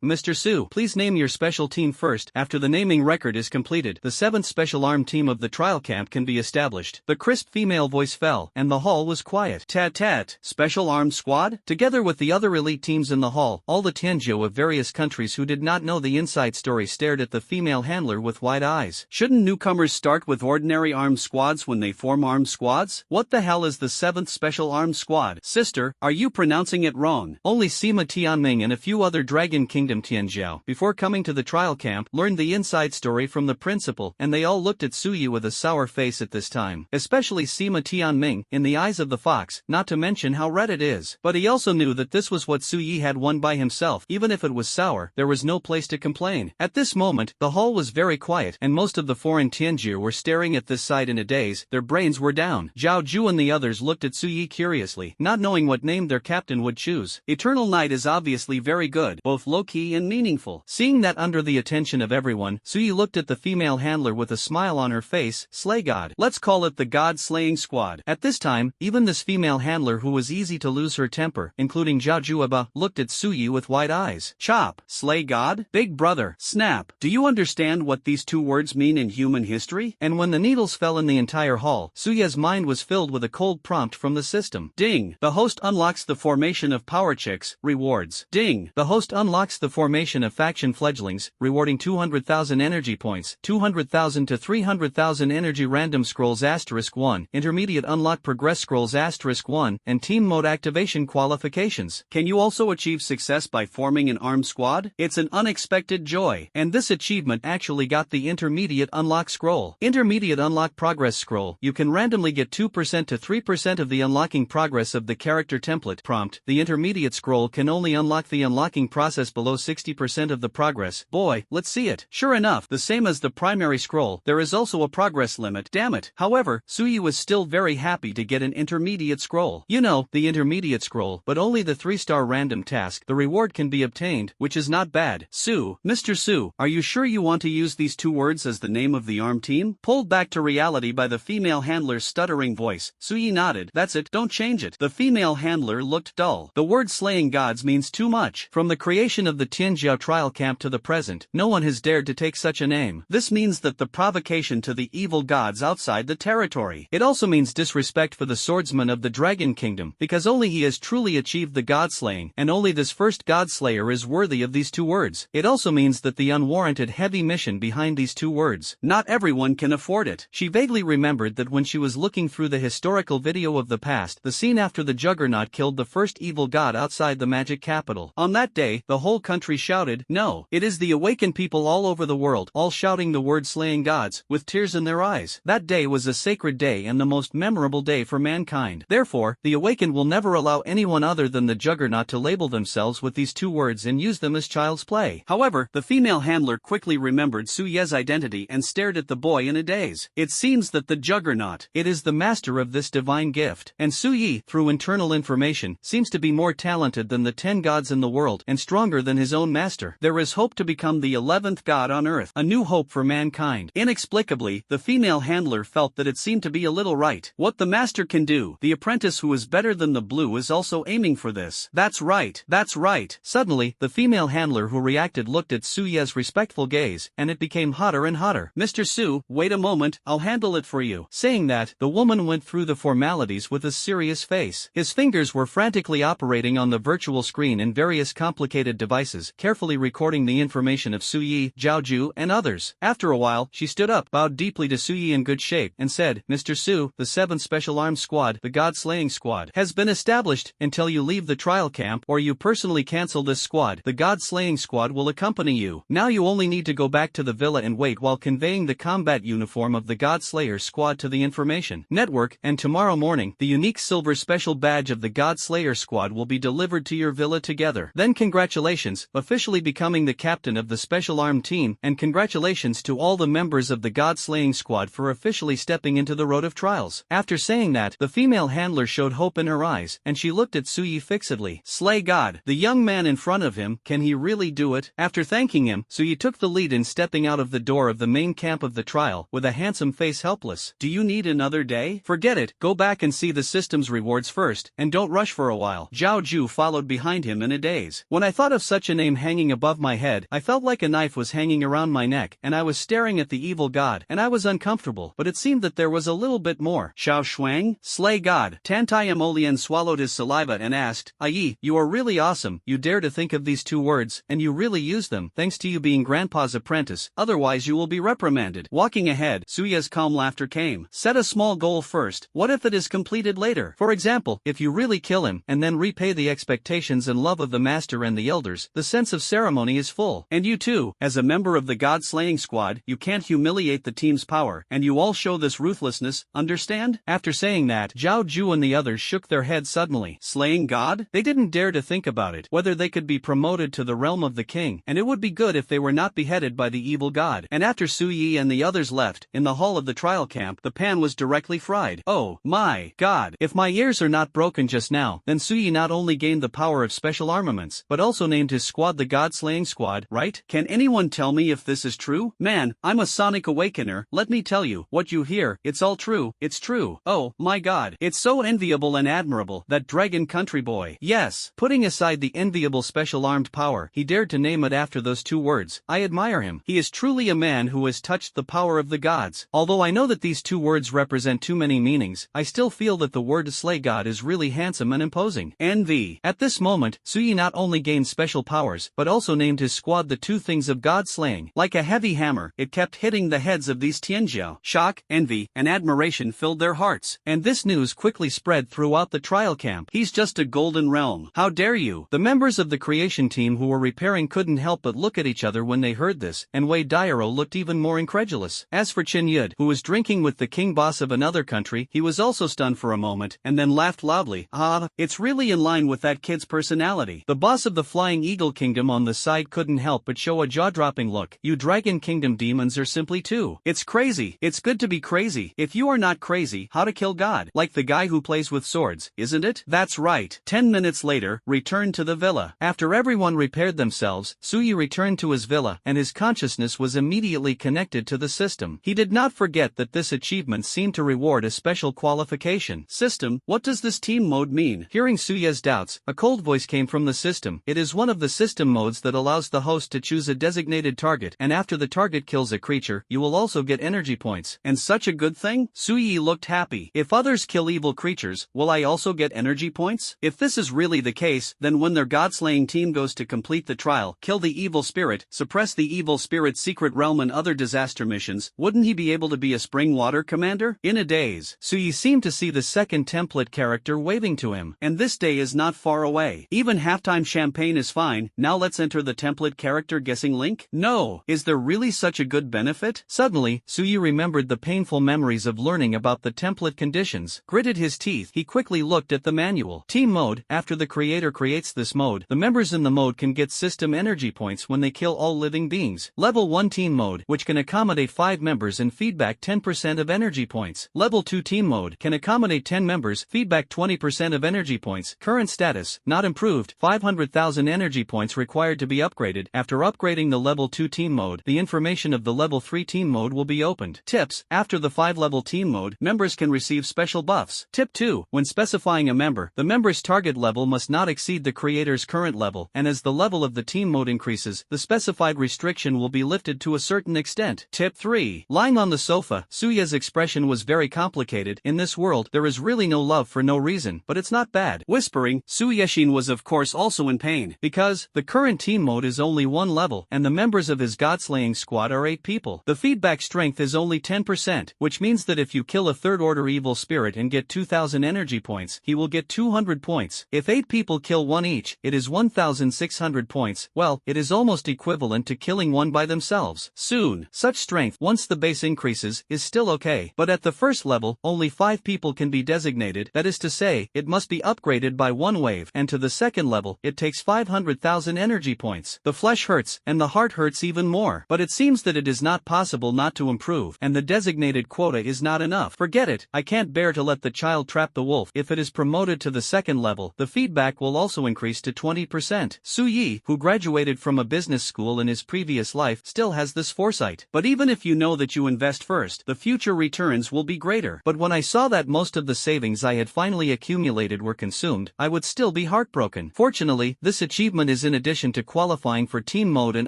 Mr. Su, please name your special team first. After the naming record is completed, the 7th special armed team of the trial camp can be established. The crisp female voice fell, and the hall was quiet. Tat, special armed squad? Together with the other elite teams in the hall, all the Tianzhou of various countries who did not know the inside story stared at the female handler with wide eyes. Shouldn't newcomers start with ordinary armed squads when they form armed squads? What the hell is the 7th special armed squad? Sister, are you pronouncing it wrong? Only Sima Tianming and a few other Dragon Kingdom Tianzhou, before coming to the trial camp, learned the inside story from the principal, and they all looked at Suyi with a sour face at this time. Especially Sima Tianming, in the eyes of the fox, not to mention how red it is. But he also knew that this was what Suyi had won by himself. Even if it was sour, there was no place to complain. At this moment, the hall was very quiet, and most of the foreign Tianzhou were staring at this sight in a daze. Their brains were down. Zhao Ju and the others looked at Suyi curiously, not knowing what name their captain would choose. Eternal Night is obviously very good, both low-key and meaningful. Seeing that under the attention of everyone, Suyi looked at the female handler with a smile on her face. Slay God. Let's call it the God-slaying squad. At this time, even this female handler who was easy to lose her temper, including Zhao Juaba, looked at Suyi with wide eyes. Chop. Slay God? Big brother. Snap. Do you understand what these two words mean in human history? And when the needles fell in the entire hall, Suya's mind was filled with a cold prompt from the system. Ding. The host unlocks the formation of power chicks. Rewards. Ding. The host unlocks the formation of faction fledglings, rewarding 200,000 energy points, 200,000 to 300,000 energy random scrolls *1, intermediate unlock progress scrolls *1, and team mode activation qualifications. Can you also achieve success by forming an armed squad? It's an unexpected joy. And this achievement actually got the intermediate unlock scroll. Intermediate unlock progress scroll. You can randomly get 2% to 3% of the unlocking progress of the character template prompt. The intermediate scroll can only unlock the unlocking process below 60% of the progress. Boy, let's see it. Sure enough, the same as the primary scroll, there is also a progress limit. Damn it. However, Suyi was still very happy to get an intermediate scroll. You know, the intermediate scroll, but only the 3-star random task. The reward can be obtained, which is not bad. Mr. Su, are you sure you want to use these two words as the name of the armed team? Pulled back to reality by the female handler's stuttering voice, Suyi nodded. That's it, don't change it. The female handler looked dull. The word slaying gods means too much. From the creation of the Tianzhou trial camp to the present, no one has dared to take such a name. This means that the provocation to the evil gods outside the territory. It also means disrespect for the swordsman of the Dragon Kingdom, because only he has truly achieved the god-slaying, and only this first god-slayer is worthy of these two words. It also means that the unwarranted heavy mission behind these two words. Not everyone can afford it. She vaguely remembered that when she was looking through the historical video of the past, the scene after the Juggernaut killed the first evil god outside the magic capital. On that day, the whole country shouted, "No!" It is the awakened people all over the world, all shouting the word slaying gods, with tears in their eyes. That day was a sacred day and the most memorable day for mankind. Therefore, the awakened will never allow anyone other than the Juggernaut to label themselves with these two words and use them as child's play. However, the female handler quickly remembered Suye's identity and stared at the boy in a daze. It seems that the Juggernaut, it is the master of this divine gift. And Suyi, through internal information, seems to be more talented than the 10 gods in the world and stronger than his own master. There is hope to become the 11th god on earth, a new hope for mankind. Inexplicably, the female handler felt that it seemed to be a little right. What the master can do, the apprentice who is better than the blue is also aiming for this. That's right, that's right. Suddenly, the female handler who reacted looked at Suye's respectful gaze, and it became hotter and hotter. Mr. Su, wait a moment, I'll handle it for you. Saying that, the woman went through the formalities with a serious face. His fingers were frantically operating on the virtual screen in various complicated devices, carefully recording the information of Suyi, Zhaoju, and others. After a while, she stood up, bowed deeply to Suyi in good shape, and said, Mr. Su, the 7th Special Arms Squad, the God-Slaying Squad, has been established. Until you leave the trial camp or you personally cancel this squad, the God-Slaying Squad will accompany you. Now you only need to go back to the villa and wait while conveying the combat uniform of the God-Slayer Squad to the information network, and tomorrow morning, the unique silver special badge of the God-Slayer Squad will be delivered to your villa together. Then congratulations congratulations, officially becoming the captain of the Special Armed Team, and congratulations to all the members of the God-slaying squad for officially stepping into the road of trials. After saying that, the female handler showed hope in her eyes, and she looked at Suyi fixedly. Slay God. The young man in front of him, can he really do it? After thanking him, Suyi took the lead in stepping out of the door of the main camp of the trial, with a handsome face helpless. Do you need another day? Forget it, go back and see the system's rewards first, and don't rush for a while. Zhao Ju followed behind him in a daze. When I thought of such a name hanging above my head, I felt like a knife was hanging around my neck, and I was staring at the evil god, and I was uncomfortable, but it seemed that there was a little bit more. Xiao Shuang? Slay God. Tantai Emolian swallowed his saliva and asked, Ayi, you are really awesome, you dare to think of these 2 words, and you really use them, thanks to you being Grandpa's apprentice, otherwise you will be reprimanded. Walking ahead, Suya's calm laughter came. Set a small goal first, what if it is completed later? For example, if you really kill him, and then repay the expectations and love of the master and the elders, the sense of ceremony is full. And you too, as a member of the God-slaying squad, you can't humiliate the team's power, and you all show this ruthlessness, understand? After saying that, Zhao Ju and the others shook their heads suddenly. Slaying God? They didn't dare to think about it, whether they could be promoted to the realm of the king, and it would be good if they were not beheaded by the evil god. And after Su Yi and the others left, in the hall of the trial camp, the pan was directly fried. Oh, my God. If my ears are not broken just now, then Su Yi not only gained the power of special armaments, but also named his squad the God-slaying squad, right? Can anyone tell me if this is true? Man, I'm a Sonic Awakener, let me tell you, what you hear, it's all true, it's true. Oh, my God. It's so enviable and admirable, that dragon country boy. Yes, putting aside the enviable special armed power, he dared to name it after those 2 words. I admire him. He is truly a man who has touched the power of the gods. Although I know that these 2 words represent too many meanings, I still feel that the word to slay God is really handsome and imposing. Envy. At this moment, Su Yi not only gained special powers, but also named his squad the 2 things of God slaying. Like a heavy hammer, it kept hitting the heads of these Tianjiao. Shock, envy, and admiration filled their hearts. And this news quickly spread throughout the trial camp. He's just a golden realm. How dare you? The members of the creation team who were repairing couldn't help but look at each other when they heard this, and Wei Dairo looked even more incredulous. As for Qin Yud, who was drinking with the king boss of another country, he was also stunned for a moment, and then laughed loudly. Ah, it's really in line with that kid's personality. The boss of the Flying Eagle Kingdom on the side couldn't help but show a jaw-dropping look. You Dragon Kingdom demons are simply too. It's crazy. It's good to be crazy. If you are not crazy, how to kill God? Like the guy who plays with swords, isn't it? That's right. 10 minutes later, returned to the villa. After everyone repaired themselves, Su Yi returned to his villa, and his consciousness was immediately connected to the system. He did not forget that this achievement seemed to reward a special qualification. System, what does this team mode mean? Hearing Suya's doubts, a cold voice came from the system. It is one of the system modes that allows the host to choose a designated target, and after the target kills a creature, you will also get energy points. And such a good thing? Su Yi looked happy. If others kill evil creatures, will I also get energy points? If this is really the case, then when their god-slaying team goes to complete the trial, kill the evil spirit, suppress the evil spirit's secret realm and other disaster missions, wouldn't he be able to be a spring water commander? In a daze, Su Yi seemed to see the second template character waving to him, and this day is not far away. Even halftime champagne is fine. Now let's enter the template character guessing link? No. Is there really such a good benefit? Suddenly, Su Yi remembered the painful memories of learning about the template conditions. Gritted his teeth, he quickly looked at the manual. Team mode. After the creator creates this mode, the members in the mode can get system energy points when they kill all living beings. Level 1 team mode, which can accommodate 5 members and feedback 10% of energy points. Level 2 team mode, can accommodate 10 members, feedback 20% of energy points. Current status, not improved, 500,000 energy points required to be upgraded. After upgrading the level 2 team mode, the information of the level 3 team mode will be opened. Tips, after the 5-level team mode, members can receive special buffs. Tip 2, when specifying a member, the member's target level must not exceed the creator's current level, and as the level of the team mode increases, the specified restriction will be lifted to a certain extent. Tip 3, lying on the sofa, Suya's expression was very complicated. In this world, there is really no love for no reason, but it's not bad. Whispering, Suyeshin was of course also in pain, because the current team mode is only 1 level, and the members of his god-slaying squad are 8 people. The feedback strength is only 10%, which means that if you kill a third-order evil spirit and get 2,000 energy points, he will get 200 points. If 8 people kill 1 each, it is 1,600 points. Well, it is almost equivalent to killing 1 by themselves. Soon, such strength, once the base increases, is still okay, but at the first level, only 5 people can be designated, that is to say, it must be upgraded by 1 wave, and to the second level, it takes 5 500,000 energy points. The flesh hurts, and the heart hurts even more. But it seems that it is not possible not to improve, and the designated quota is not enough. Forget it, I can't bear to let the child trap the wolf. If it is promoted to the second level, the feedback will also increase to 20%. Su Yi, who graduated from a business school in his previous life, still has this foresight. But even if you know that you invest first, the future returns will be greater. But when I saw that most of the savings I had finally accumulated were consumed, I would still be heartbroken. Fortunately, this achievement is in addition to qualifying for team mode and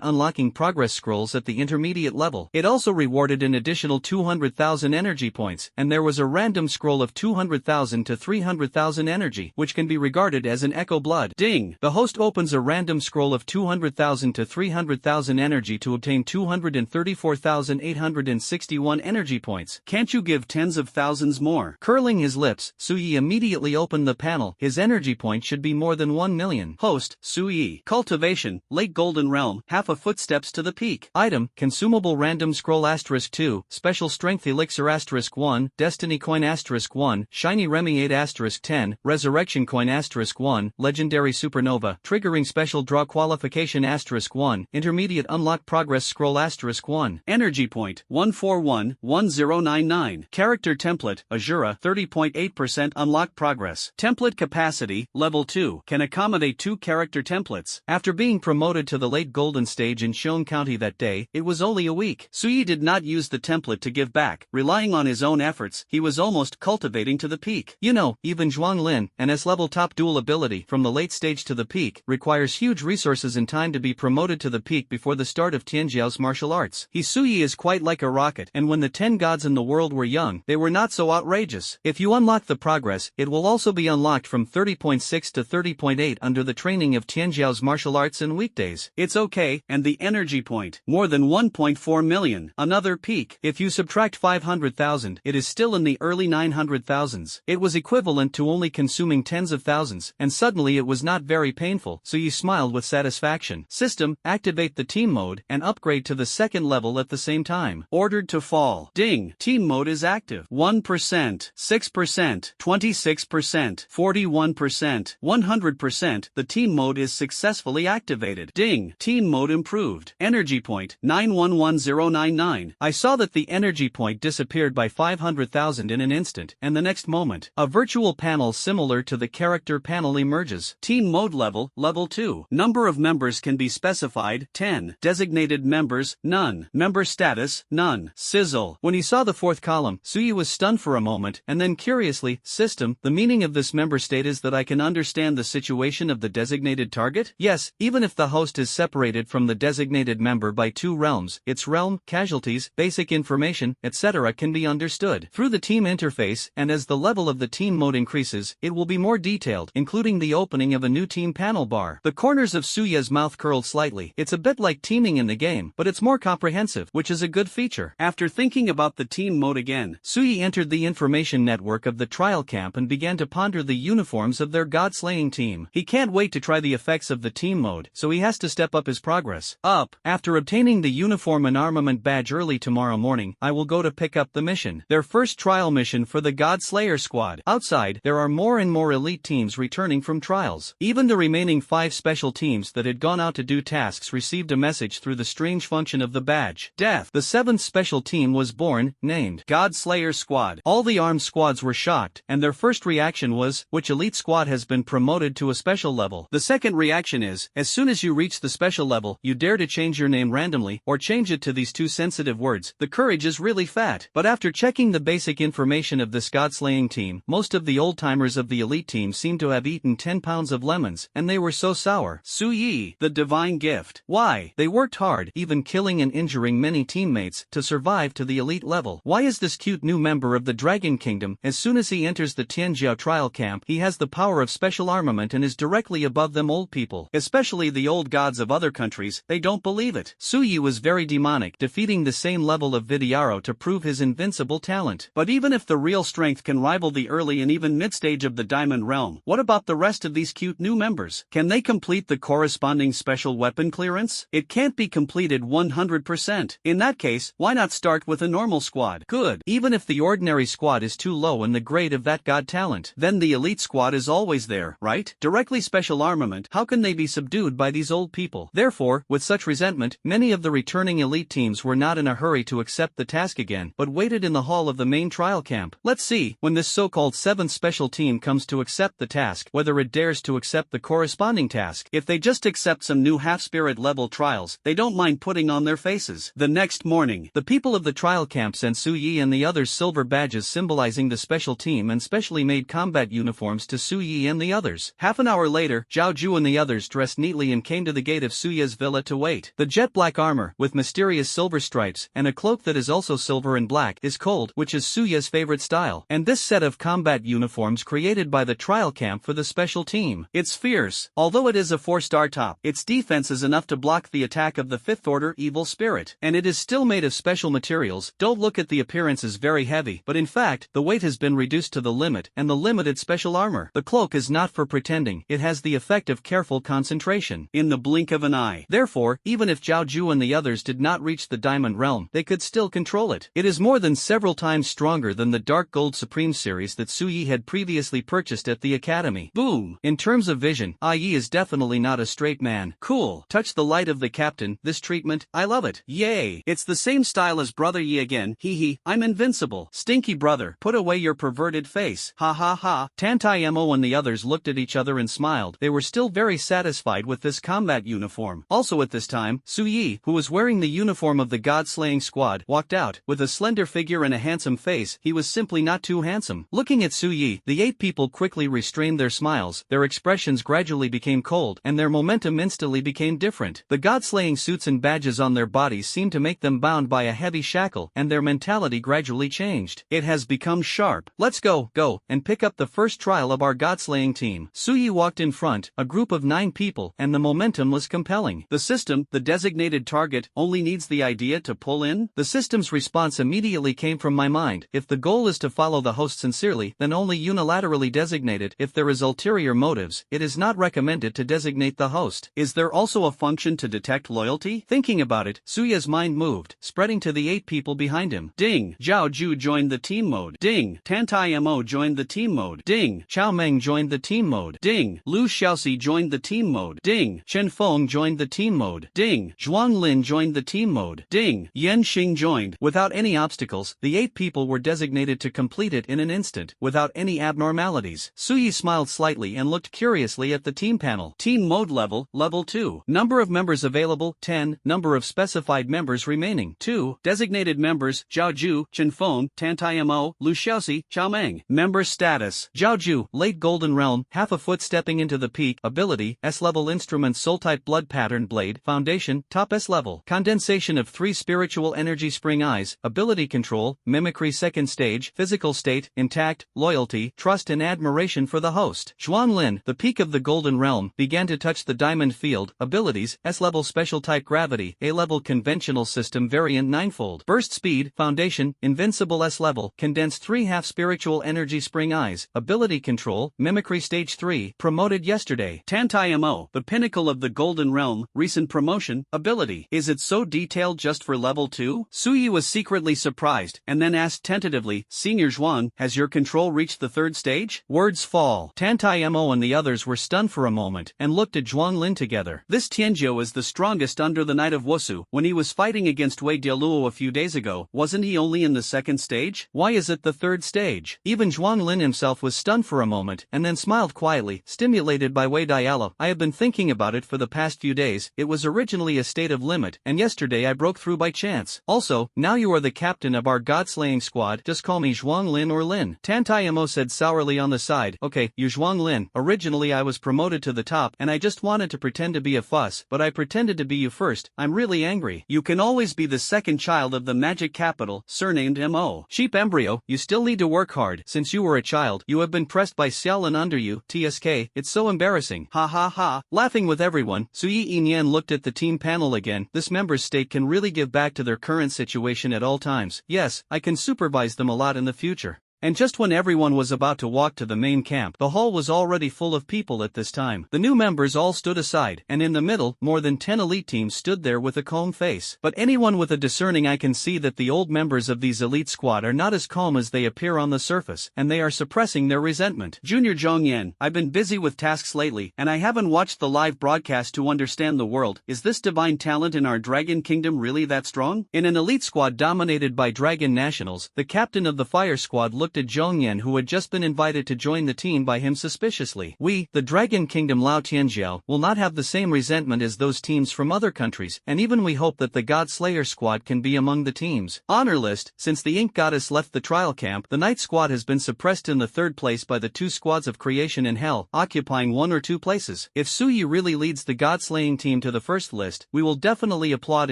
unlocking progress scrolls at the intermediate level. It also rewarded an additional 200,000 energy points, and there was a random scroll of 200,000 to 300,000 energy, which can be regarded as an echo blood. Ding! The host opens a random scroll of 200,000 to 300,000 energy to obtain 234,861 energy points. Can't you give tens of thousands more? Curling his lips, Su Yi immediately opened the panel. His energy point should be more than 1 million. Host, Su Yi. Cultivation, Late Golden Realm, half a footsteps to the peak. Item, consumable random scroll *2, special strength elixir *1, destiny coin *1, shiny remiade *10, resurrection coin *1, legendary supernova, triggering special draw qualification *1, intermediate unlock progress scroll *1. Energy point, 1411099. Character template, Ashura, 30.8% unlock progress. Template capacity, level 2, can accommodate 2 character templates. After being promoted to the late golden stage in Shon County that day, it was only a week. Su Yi did not use the template to give back. Relying on his own efforts, he was almost cultivating to the peak. You know, even Zhuang Lin, an S-level top dual ability from the late stage to the peak, requires huge resources and time to be promoted to the peak before the start of Tianjiao's martial arts. Su Yi is quite like a rocket, and when the 10 gods in the world were young, they were not so outrageous. If you unlock the progress, it will also be unlocked from 30.6 to 30.8 under the training of Tianjiao's martial arts in weekdays. It's okay, and the energy point, more than 1.4 million. Another peak. If you subtract 500,000, it is still in the early 900,000s. It was equivalent to only consuming tens of thousands, and suddenly it was not very painful, so you smiled with satisfaction. System, activate the team mode, and upgrade to the second level at the same time. Ordered to fall. Ding! Team mode is active. 1%, 6%, 26%, 41%, 100%. The team mode is successfully activated. Ding! Team mode improved. Energy point, 911099. I saw that the energy point disappeared by 500,000 in an instant, and the next moment, a virtual panel similar to the character panel emerges. Team mode level, level 2. Number of members can be specified, 10. Designated members, none. Member status, none. Sizzle. When he saw the fourth column, Su Yi was stunned for a moment, and then curiously, system, the meaning of this member state is that I can understand the situation of the designated target? Yes, even if the host is separated from the designated member by 2 realms, its realm, casualties, basic information, etc. can be understood through the team interface, and as the level of the team mode increases, it will be more detailed, including the opening of a new team panel bar. The corners of Su Yi's mouth curled slightly. It's a bit like teaming in the game, but it's more comprehensive, which is a good feature. After thinking about the team mode again, Su Yi entered the information network of the trial camp and began to ponder the uniforms of their god-slaying team. He can't wait to try the effects of the team mode, so he has to step up his progress. After obtaining the uniform and armament badge early tomorrow morning, I will go to pick up the mission. Their first trial mission for the God Slayer squad. Outside, there are more and more elite teams returning from trials. Even the remaining 5 special teams that had gone out to do tasks received a message through the strange function of the badge. Death. The 7th special team was born, named God Slayer Squad. All the armed squads were shocked, and their first reaction was, which elite squad has been promoted to a special level? The second reaction is, as soon as you reach the special level, you dare to change your name randomly, or change it to these 2 sensitive words. The courage is really fat. But after checking the basic information of this god-slaying team, most of the old-timers of the elite team seem to have eaten 10 pounds of lemons, and they were so sour. Su Yi, the divine gift. Why? They worked hard, even killing and injuring many teammates, to survive to the elite level. Why is this cute new member of the Dragon Kingdom, as soon as he enters the Tianjiao trial camp, he has the power of special armament and is directly above them old people, especially the old gods of other countries? They don't believe it. Su Yi was very demonic, defeating the same level of Vidiaro to prove his invincible talent. But even if the real strength can rival the early and even mid-stage of the Diamond Realm, what about the rest of these cute new members? Can they complete the corresponding special weapon clearance? It can't be completed 100%. In that case, why not start with a normal squad? Good. Even if the ordinary squad is too low in the grade of that god talent, then the elite squad is always there, right? Directly special armament resentment. How can they be subdued by these old people? Therefore, with such resentment, many of the returning elite teams were not in a hurry to accept the task again, but waited in the hall of the main trial camp. Let's see, when this so-called 7th special team comes to accept the task, whether it dares to accept the corresponding task. If they just accept some new half-spirit level trials, they don't mind putting on their faces. The next morning, the people of the trial camp sent Su Yi and the others silver badges symbolizing the special team and specially made combat uniforms to Su Yi and the others. Half an hour later, Zhao Ju and the others dressed neatly and came to the gate of Su Yi's villa to wait. The jet black armor, with mysterious silver stripes, and a cloak that is also silver and black, is cold, which is Su Yi's favorite style. And this set of combat uniforms created by the trial camp for the special team. It's fierce. Although it is a 4-star top, its defense is enough to block the attack of the 5th order evil spirit. And it is still made of special materials. Don't look at the appearance as very heavy, but in fact, the weight has been reduced to the limit, and the limited special armor. The cloak is not for pretending, it has the effect of careful concentration. In the blink of an eye. Therefore, even if Zhao Ju and the others did not reach the Diamond Realm, they could still control it. It is more than several times stronger than the Dark Gold Supreme series that Su Yi had previously purchased at the academy. Boom! In terms of vision, Yi is definitely not a straight man. Cool. Touch the light of the captain, this treatment, I love it. Yay! It's the same style as Brother Yi again, hee, I'm invincible. Stinky brother, put away your perverted face. Ha ha ha. Tantai Mo and the others looked at each other and smiled. They were still very satisfied with this combat uniform. Also at this time, Su Yi, who was wearing the uniform of the god-slaying squad, walked out. With a slender figure and a handsome face, he was simply not too handsome. Looking at Su Yi, the 8 people quickly restrained their smiles, their expressions gradually became cold, and their momentum instantly became different. The god-slaying suits and badges on their bodies seemed to make them bound by a heavy shackle, and their mentality gradually changed. It has become sharp. Let's go, and pick up the first trial of our god-slaying team. Su Yi walked in front, a group of 9 people, and the momentum was compelling. The system, the designated target, only needs the idea to pull in. The system's response immediately came from my mind. If the goal is to follow the host sincerely, then only unilaterally designate it. If there is ulterior motives, it is not recommended to designate the host. Is there also a function to detect loyalty? Thinking about it, Su Yi's mind moved, spreading to the 8 people behind him. Ding! Zhao Ju joined the team mode. Ding! Tantai Mo joined the team mode. Ding! Chao Meng joined the team mode. Ding! Lu Xiaoxi joined the team mode. Ding! Chen Feng joined the team mode. Ding! Zhuang Lin joined the team mode. Ding! Yan Xing joined. Without any obstacles, the 8 people were designated to complete it in an instant, without any abnormalities. Su Yi smiled slightly and looked curiously at the team panel. Team mode level 2. Number of members available, 10. Number of specified members remaining, 2. Designated members, Zhao Ju, Chen Feng, Tantai Mo, Lu Xiaoxi, Chao Meng. Member status, Zhao Ju, late Golden Realm, half a foot stepping into the peak, ability, S-level instrument soul-type blood pattern blade, foundation, top S-level. Condensation of 3 spiritual energy spring eyes, ability control, mimicry second stage, physical state, intact, loyalty, trust and admiration for the host. Zhuang Lin, the peak of the Golden Realm, began to touch the diamond field, abilities, S-level special type gravity, A-level conventional system variant 9-fold. Burst speed, foundation, invincible S-level, condensed 3 half spiritual energy spring eyes, ability control, mimicry stage 3, promoted yesterday. Tantai Mo, the pinnacle of the Golden Realm, recent promotion, ability. Is it so detailed just for level 2? Su Yi was secretly surprised, and then asked tentatively, Senior Zhuang, has your control reached the 3rd stage? Words fall. Tantai Mo and the others were stunned for a moment, and looked at Zhuang Lin together. This Tianjiu is the strongest under the Knight of Wusu. When he was fighting against Wei Dialuo a few days ago, wasn't he only in the 2nd stage? Why is it the 3rd stage? Even Zhuang Lin himself was stunned for a moment, and then smiled quietly, stimulated by Wei Dialuo. I have been thinking about it for the past few days. It was originally a state of limit, and yesterday I broke through by chance. Also, now you are the captain of our god-slaying squad, just call me Zhuang Lin or Lin. Tantai Mo said sourly on the side, okay, you Zhuang Lin. Originally I was promoted to the top, and I just wanted to pretend to be a fuss, but I pretended to be you first. I'm really angry. You can always be the 2nd child of the magic capital, surnamed Mo. Sheep embryo, you still need to work hard. Since you were a child, you have been pressed by Xiaolin under you, TSK, it's so embarrassing. Ha ha ha. Laughing with everyone, Su Yi Yan looked at the team panel again. This member's state can really give back to their current situation at all times. Yes, I can supervise them a lot in the future. And just when everyone was about to walk to the main camp, the hall was already full of people at this time. The new members all stood aside, and in the middle, more than 10 elite teams stood there with a calm face. But anyone with a discerning eye can see that the old members of these elite squad are not as calm as they appear on the surface, and they are suppressing their resentment. Junior Zhongyan, I've been busy with tasks lately, and I haven't watched the live broadcast to understand the world. Is this divine talent in our Dragon Kingdom really that strong? In an elite squad dominated by Dragon nationals, the captain of the fire squad looked at Zhongyan, who had just been invited to join the team by him suspiciously. We, the Dragon Kingdom Lao Tianjiao, will not have the same resentment as those teams from other countries, and even we hope that the God Slayer squad can be among the teams. Honor list: since the Ink Goddess left the trial camp, the Night squad has been suppressed in the third place by the two squads of Creation and Hell, occupying 1 or 2 places. If Suyi really leads the God Slaying team to the first list, we will definitely applaud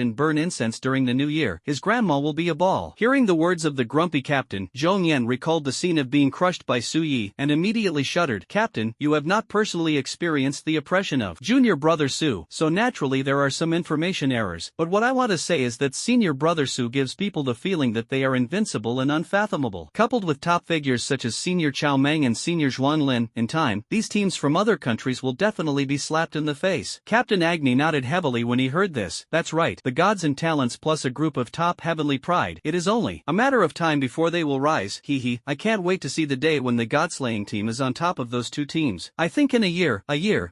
and burn incense during the new year. His grandma will be a ball. Hearing the words of the grumpy captain, Zhongyan recalled the scene of being crushed by Suyi and immediately shuddered. Captain, you have not personally experienced the oppression of junior brother Su, so naturally there are some information errors, but what I want to say is that senior brother Su gives people the feeling that they are invincible and unfathomable. Coupled with top figures such as senior Chao Meng and senior Zhuan Lin, in time, these teams from other countries will definitely be slapped in the face. Captain Agni nodded heavily when he heard this. That's right, the gods and talents plus a group of top heavenly pride. It is only a matter of time before they will rise. Hee, I can't wait to see the day when the God-slaying team is on top of those two teams. I think in a year,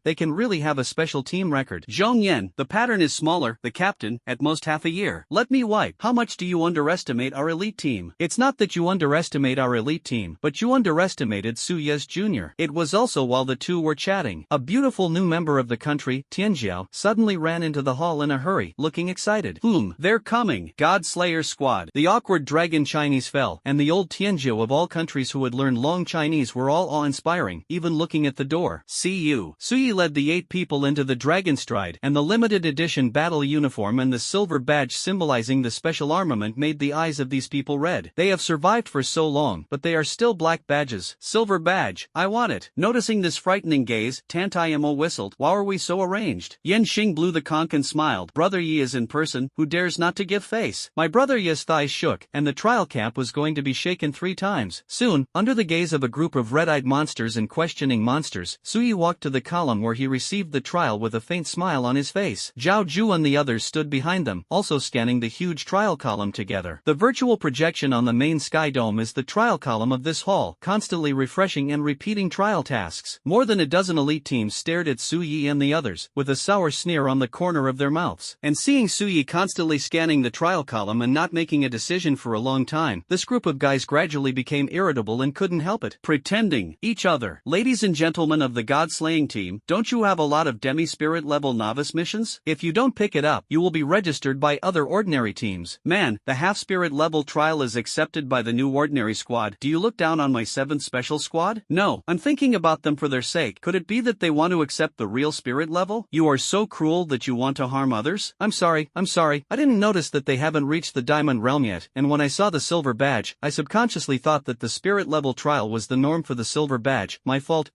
they can really have a special team record. Zhongyan, the pattern is smaller, the captain, at most half a year. Let me wipe. How much do you underestimate our elite team? It's not that you underestimate our elite team, but you underestimated Su Yes Jr. It was also while the two were chatting. A beautiful new member of the country, Tianjiao, suddenly ran into the hall in a hurry, looking excited. They're coming. God Slayer squad. The awkward dragon Chinese fell, and the old Tianjiao of all countries who had learned long Chinese were all awe-inspiring, even looking at the door. See you. Suyi led the 8 people into the dragon stride, and the limited edition battle uniform and the silver badge symbolizing the special armament made the eyes of these people red. They have survived for so long, but they are still black badges. Silver badge. I want it. Noticing this frightening gaze, Tantayamo whistled. Why are we so arranged? Yen Xing blew the conch and smiled. Brother Yi is in person, who dares not to give face. My brother Yi's thighs shook, and the trial camp was going to be shaken 3 times. Soon, under the gaze of a group of red-eyed monsters and questioning monsters, Suyi walked to the column where he received the trial with a faint smile on his face. Zhao Ju and the others stood behind them, also scanning the huge trial column together. The virtual projection on the main sky dome is the trial column of this hall, constantly refreshing and repeating trial tasks. More than a dozen elite teams stared at Suyi and the others, with a sour sneer on the corner of their mouths. And seeing Suyi constantly scanning the trial column and not making a decision for a long time, this group of guys gradually became irritable and couldn't help it. Pretending each other. Ladies and gentlemen of the God-slaying team, don't you have a lot of demi-spirit level novice missions? If you don't pick it up, you will be registered by other ordinary teams. Man, the half-spirit level trial is accepted by the new ordinary squad. Do you look down on my 7th special squad? No, I'm thinking about them for their sake. Could it be that they want to accept the real spirit level? You are so cruel that you want to harm others? I'm sorry. I didn't notice that they haven't reached the diamond realm yet, and when I saw the silver badge, I subconsciously thought that the spirit level trial was the norm for the silver badge. My fault.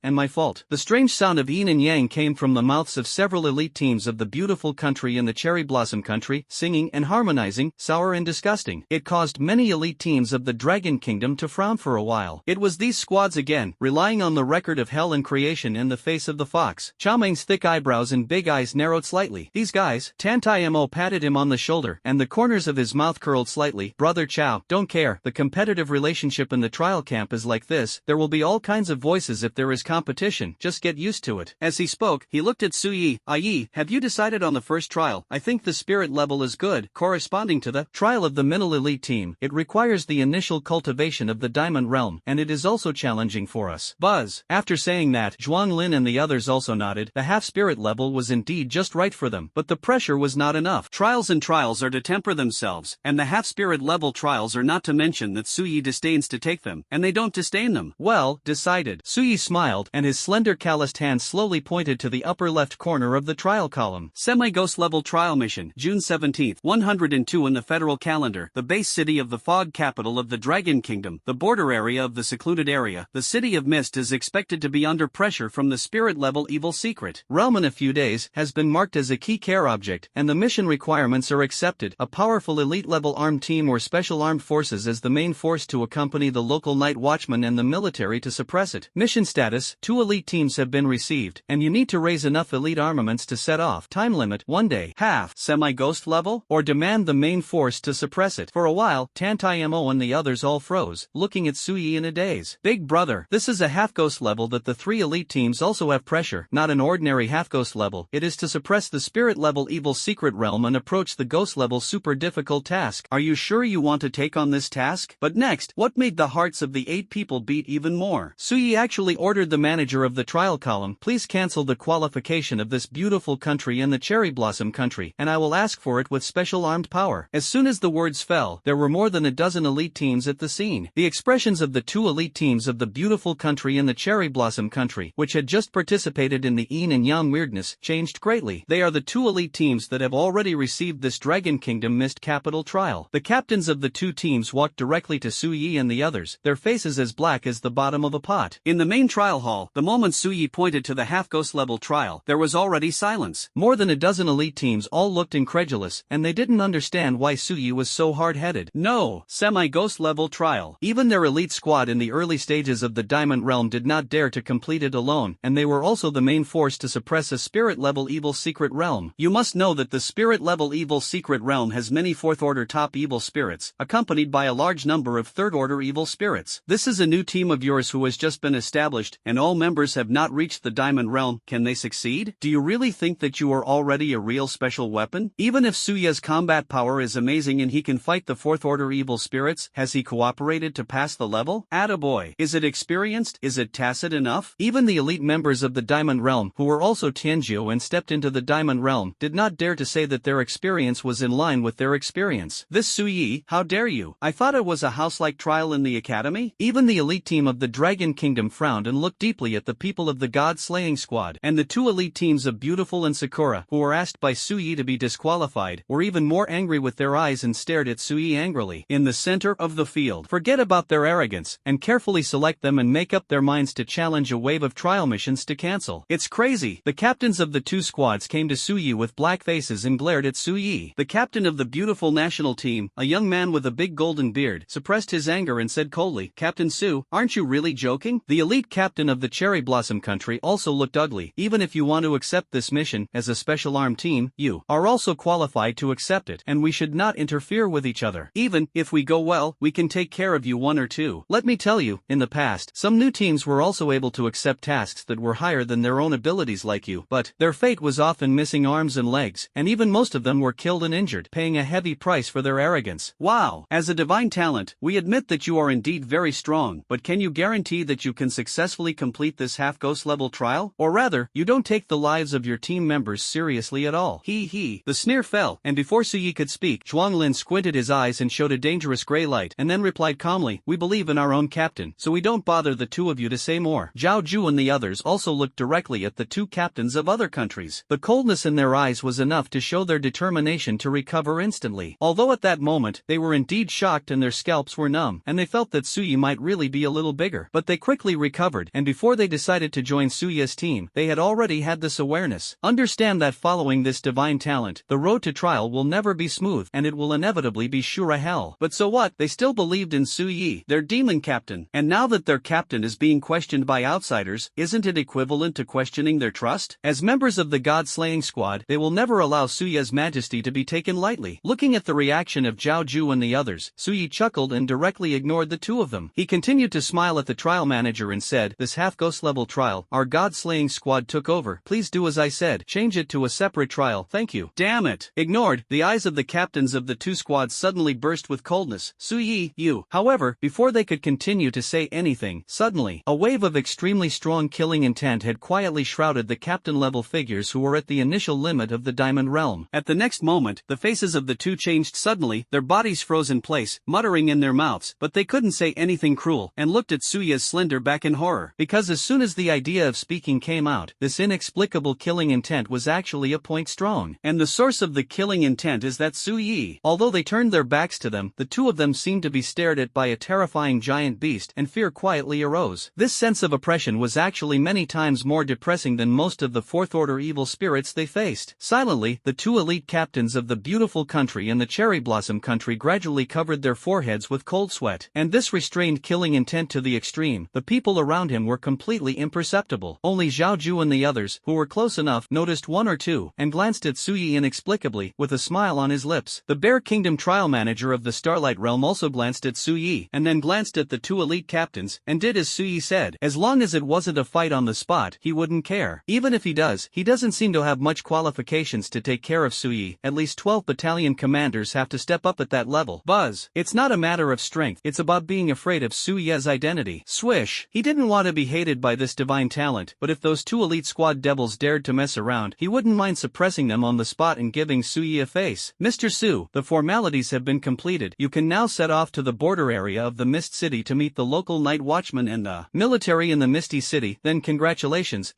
The strange sound of yin and yang came from the mouths of several elite teams of the beautiful country in the cherry blossom country, singing and harmonizing, sour and disgusting. It caused many elite teams of the Dragon Kingdom to frown for a while. It was these squads again, relying on the record of hell and creation in the face of the fox. Chao Meng's thick eyebrows and big eyes narrowed slightly. These guys. Tantayamo patted him on the shoulder, and the corners of his mouth curled slightly. Brother Chao, don't care. The competitive relationship in the trial camp is like this. There will be all kinds of voices if there is competition. Just get used to it. As he spoke, he looked at Suyi. Yi, have you decided on the first trial? I think the spirit level is good, corresponding to the trial of the middle elite team. It requires the initial cultivation of the diamond realm, and it is also challenging for us. Buzz. After saying that, Zhuang Lin and the others also nodded. The half-spirit level was indeed just right for them, but the pressure was not enough. Trials and trials are to temper themselves, and the half-spirit level trials are not to mention that Suyi disdains to take them, and they don't disdain them. Well, decided. Suyi smiled, and his slender calloused hand slowly pointed to the upper left corner of the trial column. Semi-ghost level trial mission, June 17th, 102 in the federal calendar, the base city of the fog capital of the Dragon Kingdom, the border area of the secluded area. The city of Mist is expected to be under pressure from the spirit level evil secret realm in a few days, has been marked as a key care object, and the mission requirements are accepted. A powerful elite level armed team or special armed forces as the main force to accompany the the local night watchman and the military to suppress it. Mission status: 2 elite teams have been received, and you need to raise enough elite armaments to set off. Time limit: 1 day. Half semi-ghost level, or demand the main force to suppress it. For a while, Tantai Mo and the others all froze, looking at Suyi in a daze. Big brother, this is a half-ghost level that the 3 elite teams also have pressure, not an ordinary half-ghost level. It is to suppress the spirit level evil secret realm and approach the ghost level super difficult task. Are you sure you want to take on this task? But next, what made the hearts of the 8 people beat even more? Suyi actually ordered the manager of the trial column, please cancel the qualification of this beautiful country and the cherry blossom country, and I will ask for it with special armed power. As soon as the words fell, there were more than a dozen elite teams at the scene. The expressions of the 2 elite teams of the beautiful country and the cherry blossom country, which had just participated in the yin and yang weirdness, changed greatly. They are the 2 elite teams that have already received this Dragon Kingdom Mist capital trial. The captains of the 2 teams walked directly to Suyi and the others, their faces as black as the bottom of a pot. In the main trial hall, the moment Suyi pointed to the half-ghost level trial, there was already silence. More than a dozen elite teams all looked incredulous, and they didn't understand why Suyi was so hard-headed. No, semi-ghost level trial. Even their elite squad in the early stages of the Diamond Realm did not dare to complete it alone, and they were also the main force to suppress a spirit-level evil secret realm. You must know that the spirit-level evil secret realm has many 4th-order top evil spirits, accompanied by a large number of 3rd-order evil spirits. This is a new team of yours who has just been established, and all members have not reached the Diamond Realm. Can they succeed? Do you really think that you are already a real special weapon? Even if Suya's combat power is amazing and he can fight the 4th-order evil spirits, has he cooperated to pass the level? Attaboy. Is it experienced? Is it tacit enough? Even the elite members of the Diamond Realm, who were also Tianjiu and stepped into the Diamond Realm, did not dare to say that their experience was in line with their experience. This Suyi, how dare you? I thought it was a house-like trial in the academy? Even the elite team of the Dragon Kingdom frowned and looked deeply at the people of the God-slaying squad, and the 2 elite teams of Beautiful and Sakura, who were asked by Suyi to be disqualified, were even more angry with their eyes and stared at Suyi angrily. In the center of the field, forget about their arrogance, and carefully select them and make up their minds to challenge a wave of trial missions to cancel. It's crazy. The captains of the 2 squads came to Suyi with black faces and glared at Suyi. The captain of the Beautiful national team, a young man with a big golden beard, suppressed his anger and said coldly, Captain Su, aren't you really joking? The elite captain of the Cherry Blossom country also looked ugly. Even if you want to accept this mission as a special armed team, you are also qualified to accept it, and we should not interfere with each other. Even if we go well, we can take care of you 1 or 2. Let me tell you, in the past, some new teams were also able to accept tasks that were higher than their own abilities like you, but their fate was often missing arms and legs, and even most of them were killed and injured, paying a heavy price for their arrogance. Wow! As a divine talent, we admit that you are indeed very strong, but can you guarantee that you can successfully complete this half-ghost level trial? Or rather, you don't take the lives of your team members seriously at all. He. The sneer fell, and before Suyi could speak, Zhuanglin squinted his eyes and showed a dangerous gray light, and then replied calmly, we believe in our own captain, so we don't bother the 2 of you to say more. Zhao Ju and the others also looked directly at the 2 captains of other countries. The coldness in their eyes was enough to show their determination to recover instantly. Although at that moment, they were indeed shocked and their scalps were numb, and they felt that Suyi might really be a little bigger. But they quickly recovered, and before they decided to join Suya's team, they had already had this awareness. Understand that following this divine talent, the road to trial will never be smooth, and it will inevitably be Shura hell. But so what? They still believed in Suyi, their demon captain, and now that their captain is being questioned by outsiders, isn't it equivalent to questioning their trust? As members of the God-slaying squad, they will never allow Suya's majesty to be taken lightly. Looking at the reaction of Zhao Ju and the others, Suyi chuckled and directly ignored the 2 of them. He continued to smile at the trial manager and said, this half-ghost level trial, our God-slaying squad took over. Please do as I said. Change it to a separate trial. Thank you. Damn it. Ignored. The eyes of the captains of the 2 squads suddenly burst with coldness. Suyi, you. However, before they could continue to say anything, suddenly, a wave of extremely strong killing intent had quietly shrouded the captain-level figures who were at the initial limit of the Diamond Realm. At the next moment, the faces of the 2 changed suddenly, their bodies froze in place, muttering in their mouths, but they couldn't say anything cruel, and looked at Suya's slender back in horror. Because as soon as the idea of speaking came out, this inexplicable killing intent was actually a point strong. And the source of the killing intent is that Suyi. Although they turned their backs to them, the 2 of them seemed to be stared at by a terrifying giant beast, and fear quietly arose. This sense of oppression was actually many times more depressing than most of the 4th-order evil spirits they faced. Silently, the 2 elite captains of the Beautiful country and the Cherry Blossom country gradually covered their foreheads with cold sweat. and this restrained killing intent to the extreme. The people around him were completely imperceptible. Only Zhao Ju and the others, who were close enough, noticed one or two, and glanced at Suyi inexplicably, with a smile on his lips. The Bear Kingdom trial manager of the Starlight Realm also glanced at Suyi, and then glanced at the two elite captains, and did as Suyi said. As long as it wasn't a fight on the spot, he wouldn't care. Even if he does, he doesn't seem to have much qualifications to take care of Suyi. At least 12 battalion commanders have to step up at that level. Buzz. It's not a matter of strength, it's about being afraid of Suyi's identity. Swish. He didn't want to be hated by this divine talent, but if those two elite squad devils dared to mess around, he wouldn't mind suppressing them on the spot and giving Suyi a face. Mr. Su, the formalities have been completed. You can now set off to the border area of the Mist City to meet the local night watchman and the military in the Misty City. Then congratulations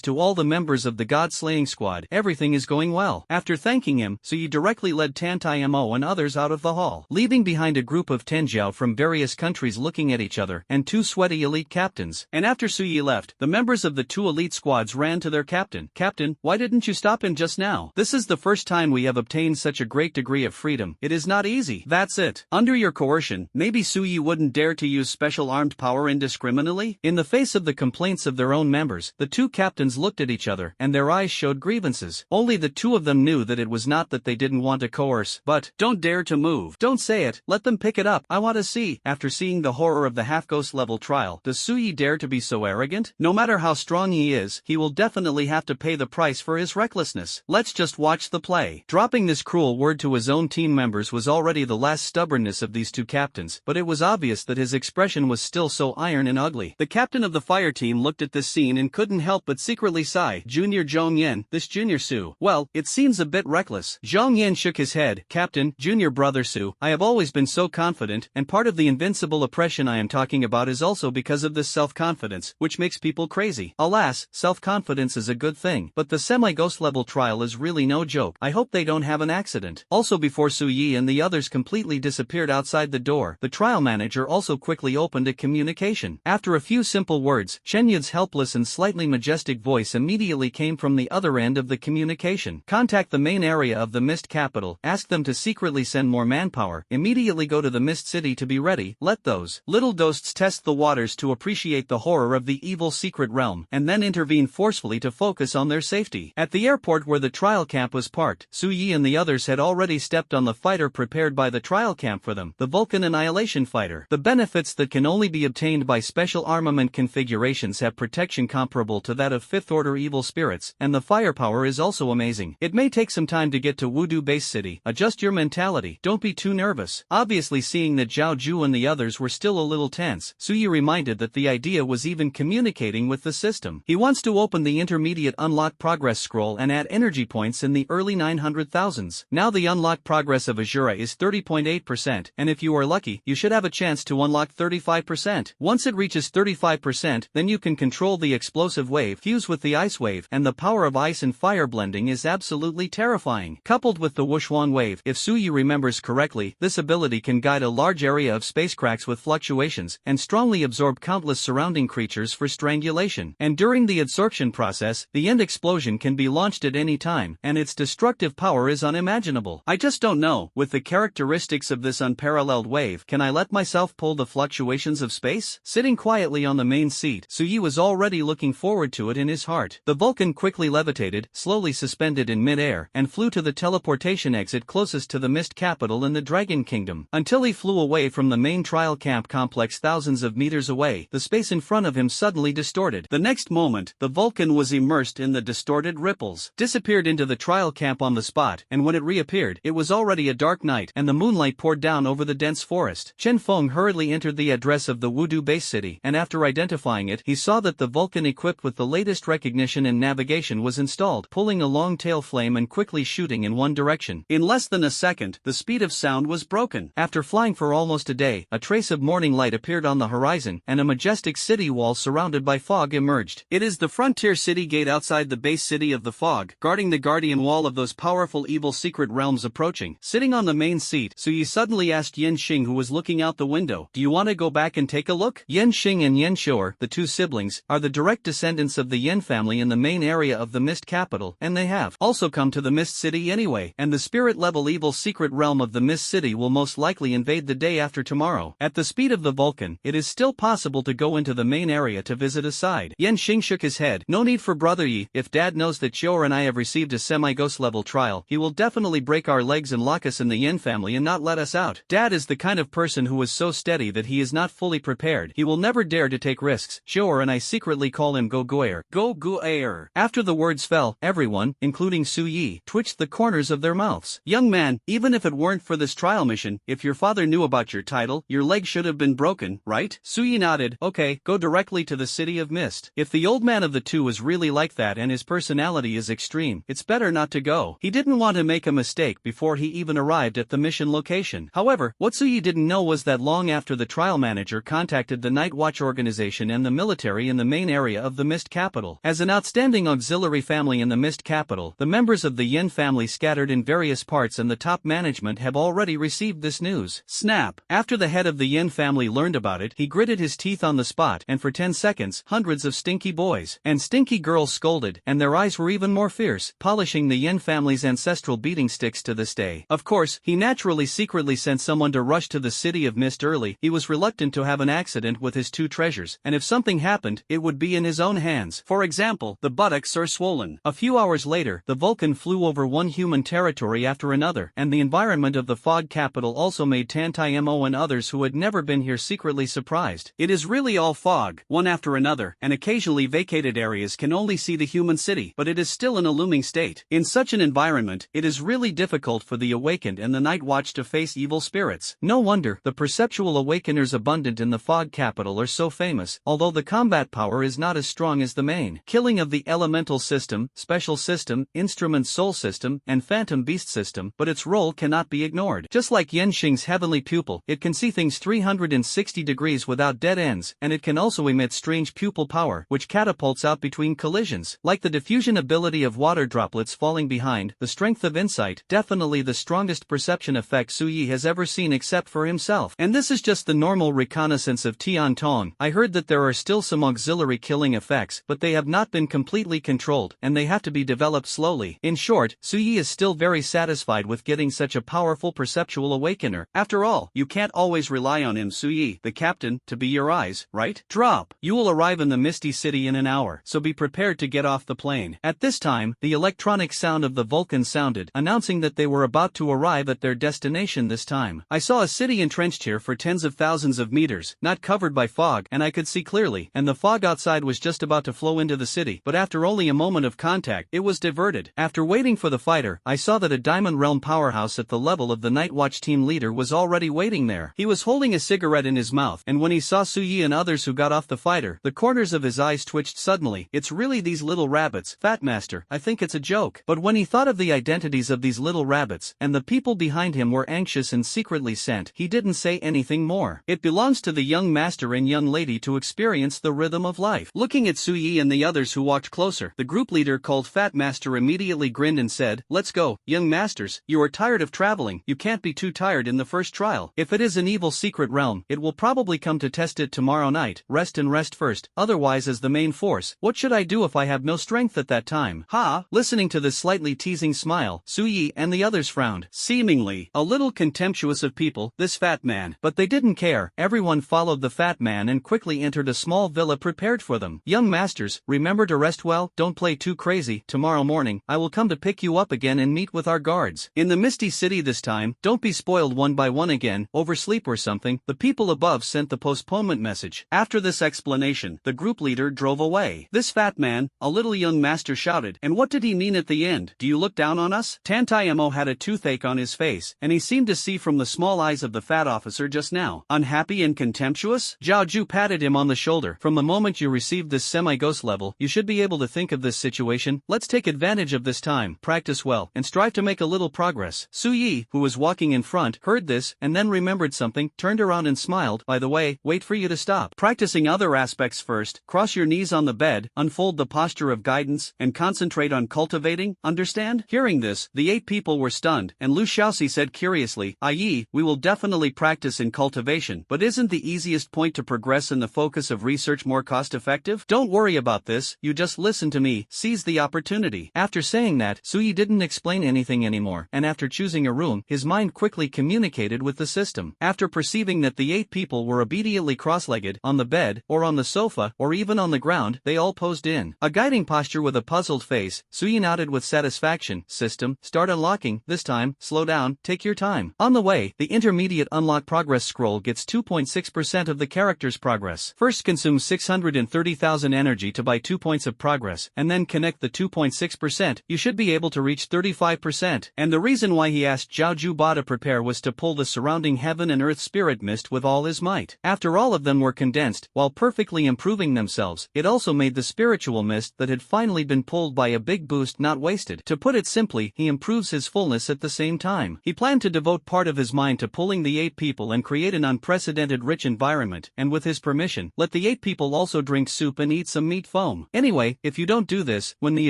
to all the members of the God-slaying squad. Everything is going well. After thanking him, Suyi directly led Tantai Mo and others out of the hall, leaving behind a group of Tenjiao from various countries looking at each other, and two sweaty elite captains. And after Suyi left, the members of the two elite squads ran to their captain. Captain, why didn't you stop him just now? This is the first time we have obtained such a great degree of freedom. It is not easy. That's it. Under your coercion, maybe Suyi wouldn't dare to use special armed power indiscriminately? In the face of the complaints of their own members, the two captains looked at each other, and their eyes showed grievances. Only the two of them knew that it was not that they didn't want to coerce, but, don't dare to move. Don't say it, let them pick it up. I want to see. After seeing the horror of the half-ghost level trial, does Suyi dare to be so arrogant? No matter how strong he is, he will definitely have to pay the price for his recklessness. Let's just watch the play. Dropping this cruel word to his own team members was already the last stubbornness of these two captains, but it was obvious that his expression was still so iron and ugly. The captain of the fire team looked at this scene and couldn't help but secretly sigh. Junior Zhong Yan, this Junior Su, well, it seems a bit reckless. Zhong Yan shook his head. Captain, Junior Brother Su, I have always been so confident, and part of the invincible oppression I am talking about is also because of this self-confidence, which makes people crazy. Alas, self-confidence is a good thing, but the semi-ghost level trial is really no joke. I hope they don't have an accident. Also, before Suyi and the others completely disappeared outside the door, the trial manager also quickly opened a communication. After a few simple words, Chen Yud's helpless and slightly majestic voice immediately came from the other end of the communication. Contact the main area of the Mist Capital, ask them to secretly send more manpower, immediately go to the Mist City to be ready, let those little ghosts test the waters to appreciate the horror of the evil secret realm, and then intervene forcefully to focus on their safety. At the airport where the trial camp was parked, Suyi and the others had already stepped on the fighter prepared by the trial camp for them, the Vulcan Annihilation Fighter. The benefits that can only be obtained by special armament configurations have protection comparable to that of 5th Order evil spirits, and the firepower is also amazing. It may take some time to get to Wudu Base City. Adjust your mentality, don't be too nervous. Obviously, seeing that Zhao Ju and the others were still a little tense, Suyi reminded that the idea was even communicating with the system. He wants to open the intermediate unlock progress scroll and add energy points in the early 900,000s. Now the unlock progress of Ashura is 30.8%, and if you are lucky, you should have a chance to unlock 35%. Once it reaches 35%, then you can control the explosive wave, fuse with the ice wave, and the power of ice and fire blending is absolutely terrifying. Coupled with the Wuxuan wave, if Suyi remembers correctly, this ability can guide a large area of space cracks with fluctuations, and strongly absorb countless surrounding creatures for strangulation. And during the absorption process, the end explosion can be launched at any time, and its destructive power is unimaginable. I just don't know, with the characteristics of this unparalleled wave, can I let myself pull the fluctuations of space? Sitting quietly on the main seat, Suyi was already looking forward to it in his heart. The Vulcan quickly levitated, slowly suspended in mid-air, and flew to the teleportation exit closest to the Mist Capital in the Dragon Kingdom. Until he flew away from the main trial camp complex thousands of meters away, the space in front of him suddenly distorted. The next moment, the Vulcan was immersed in the distorted ripples, disappeared into the trial camp on the spot, and when it reappeared, it was already a dark night, and the moonlight poured down over the dense forest. Chen Feng hurriedly entered the address of the Wudu Base City, and after identifying it, he saw that the Vulcan equipped with the latest recognition and navigation was installed, pulling a long tail flame and quickly shooting in one direction. In less than a second, the speed of sound was broken. After flying for almost a day, a trace of morning light appeared on the horizon, and a majestic city wall surrounded by fog emerged. It is the frontier city gate outside the base city of the fog, guarding the guardian wall of those powerful evil secret realms approaching. Sitting on the main seat, Suyi suddenly asked Yen Xing, who was looking out the window, "Do you want to go back and take a look?" Yen Xing and Yen Shuer, the two siblings, are the direct descendants of the Yen family in the main area of the Mist Capital, and they have also come to the Mist City anyway, and the spirit-level evil secret realm of the Mist City will most likely invade the day after tomorrow. At the speed of the Vulcan, it is still possible to go into the main area to visit a side. Yan Xing shook his head. No need for brother Yi. If Dad knows that Chior and I have received a semi-ghost level trial, he will definitely break our legs and lock us in the Yin family and not let us out. Dad is the kind of person who is so steady that he is not fully prepared. He will never dare to take risks. Chior and I secretly call him Go Guer. Go Guer. After the words fell, everyone, including Su Yi, twitched the corners of their mouths. Young man, even if it weren't for this trial mission, if your father knew about your title, your leg should have been broken, right? Su Yi nodded. Okay, go directly to the City of Mist. If the old man of the two is really like that and his personality is extreme, it's better not to go. He didn't want to make a mistake before he even arrived at the mission location. However, what Su Yi didn't know was that long after the trial manager contacted the Night Watch organization and the military in the main area of the Mist capital. As an outstanding auxiliary family in the Mist capital, the members of the Yin family scattered in various parts and the top management have already received this news. Snap! After the head of the Yin family learned about it, he gritted his teeth on the spot, and for 10 seconds, hundreds of stinky boys and stinky girls scolded, and their eyes were even more fierce, polishing the Yin family's ancestral beating sticks to this day. Of course, he naturally secretly sent someone to rush to the City of Mist early. He was reluctant to have an accident with his two treasures, and if something happened, it would be in his own hands. For example, the buttocks are swollen. A few hours later, the Vulcan flew over one human territory after another, and the environment of the fog capital also made Tantaymo and others who had never been here secretly surprised. It is really all fog, one after another, and occasionally vacated areas can only see the human city, but it is still in a looming state. In such an environment, it is really difficult for the awakened and the Night Watch to face evil spirits. No wonder the perceptual awakeners abundant in the fog capital are so famous, although the combat power is not as strong as the main killing of the elemental system, special system, instrument soul system, and phantom beast system, but its role cannot be ignored. Just like Yenxing's heavenly pupil, it can see things 360 degrees without dead ends, and it can also emit strange pupil power, which catapults out between collisions. Like the diffusion ability of water droplets falling behind, the strength of insight, definitely the strongest perception effect Su Yi has ever seen except for himself. And this is just the normal reconnaissance of Tian Tong. I heard that there are still some auxiliary killing effects, but they have not been completely controlled, and they have to be developed slowly. In short, Su Yi is still very satisfied with getting such a powerful perceptual awakener. After all, you can't always rely on him, Su Yi, the captain, to be your eyes, right? Drop! You will arrive in the Misty City in an hour, so be prepared to get off the plane. At this time, the electronic sound of the Vulcan sounded, announcing that they were about to arrive at their destination this time. I saw a city entrenched here for tens of thousands of meters, not covered by fog, and I could see clearly, and the fog outside was just about to flow into the city, but after only a moment of contact, it was diverted. After waiting for the fighter, I saw that a Diamond Realm powerhouse at the level of the Night Watch team leader was already waiting there. He was holding a cigarette in his mouth, and when he saw Su Yi and others who got off the fighter, the corners of his eyes twitched suddenly. It's really these little rabbits, Fat Master, I think it's a joke. But when he thought of the identities of these little rabbits, and the people behind him were anxious and secretly sent, he didn't say anything more. It belongs to the young master and young lady to experience the rhythm of life. Looking at Su Yi and the others who walked closer, the group leader called Fat Master immediately grinned and said, "Let's go, young masters, you are tired of traveling, you can't be too tired in the first trial. If it is an evil secret realm, it will probably come to test it tomorrow night, rest and rest first, otherwise as the main force, what should I do if I have no strength at that time?" Ha! Listening to this slightly teasing smile, Su Yi and the others frowned, seemingly a little contemptuous of people, this fat man, but they didn't care. Everyone followed the fat man and quickly entered a small villa prepared for them. "Young masters, remember to rest well, don't play too crazy. Tomorrow morning, I will come to pick you up again and meet with our guards. In the Misty City this time, don't be spoiled one by one again, oversleep or something." The people above sent the postponement message. After this explanation, the group leader drove away. This fat man, a little young master shouted, "And what did he mean at the end? Do you look down on us?" Tantaymo had a toothache on his face, and he seemed to see from the small eyes of the fat officer just now. Unhappy and contemptuous? Zhao Ju patted him on the shoulder. "From the moment you received this semi-ghost level, you should be able to think of this situation. Let's take advantage of this time, practice well, and strive to make a little progress." Su Yi, who was walking in front, heard this, and then remembered something, turned around and smiled. "By the way, wait for you to stop practicing other aspects first. Cross your knees on the bed, unfold the posture of guidance, and concentrate on cultivating, understand?" Hearing this, the 8 people were stunned, and Lu Shaoxi said curiously, "I.e., we will definitely practice in cultivation, but isn't the easiest point to progress in the focus of research more cost-effective? Don't worry about this, you just listen to me, seize the opportunity." After saying that, Su Yi didn't explain anything anymore, and after choosing a room, his mind quickly communicated with the system. system. After perceiving that the 8 people were obediently cross-legged, on the bed, or on the sofa, or even on the ground, they all posed in a guiding posture with a puzzled face. Suyi nodded with satisfaction. System, start unlocking. This time, slow down, take your time. On the way, the intermediate unlock progress scroll gets 2.6% of the character's progress. First consume 630,000 energy to buy 2 points of progress, and then connect the 2.6%, you should be able to reach 35%. And the reason why he asked Zhao Juba to prepare was to pull the surrounding heaven and earth spirit mist with all his might. After all of them were condensed, while perfectly improving themselves, it also made the spiritual mist that had finally been pulled by a big boost not wasted. To put it simply, he improves his fullness at the same time. He planned to devote part of his mind to pulling the 8 people and create an unprecedented rich environment, and with his permission, let the 8 people also drink soup and eat some meat foam. Anyway, if you don't do this, when the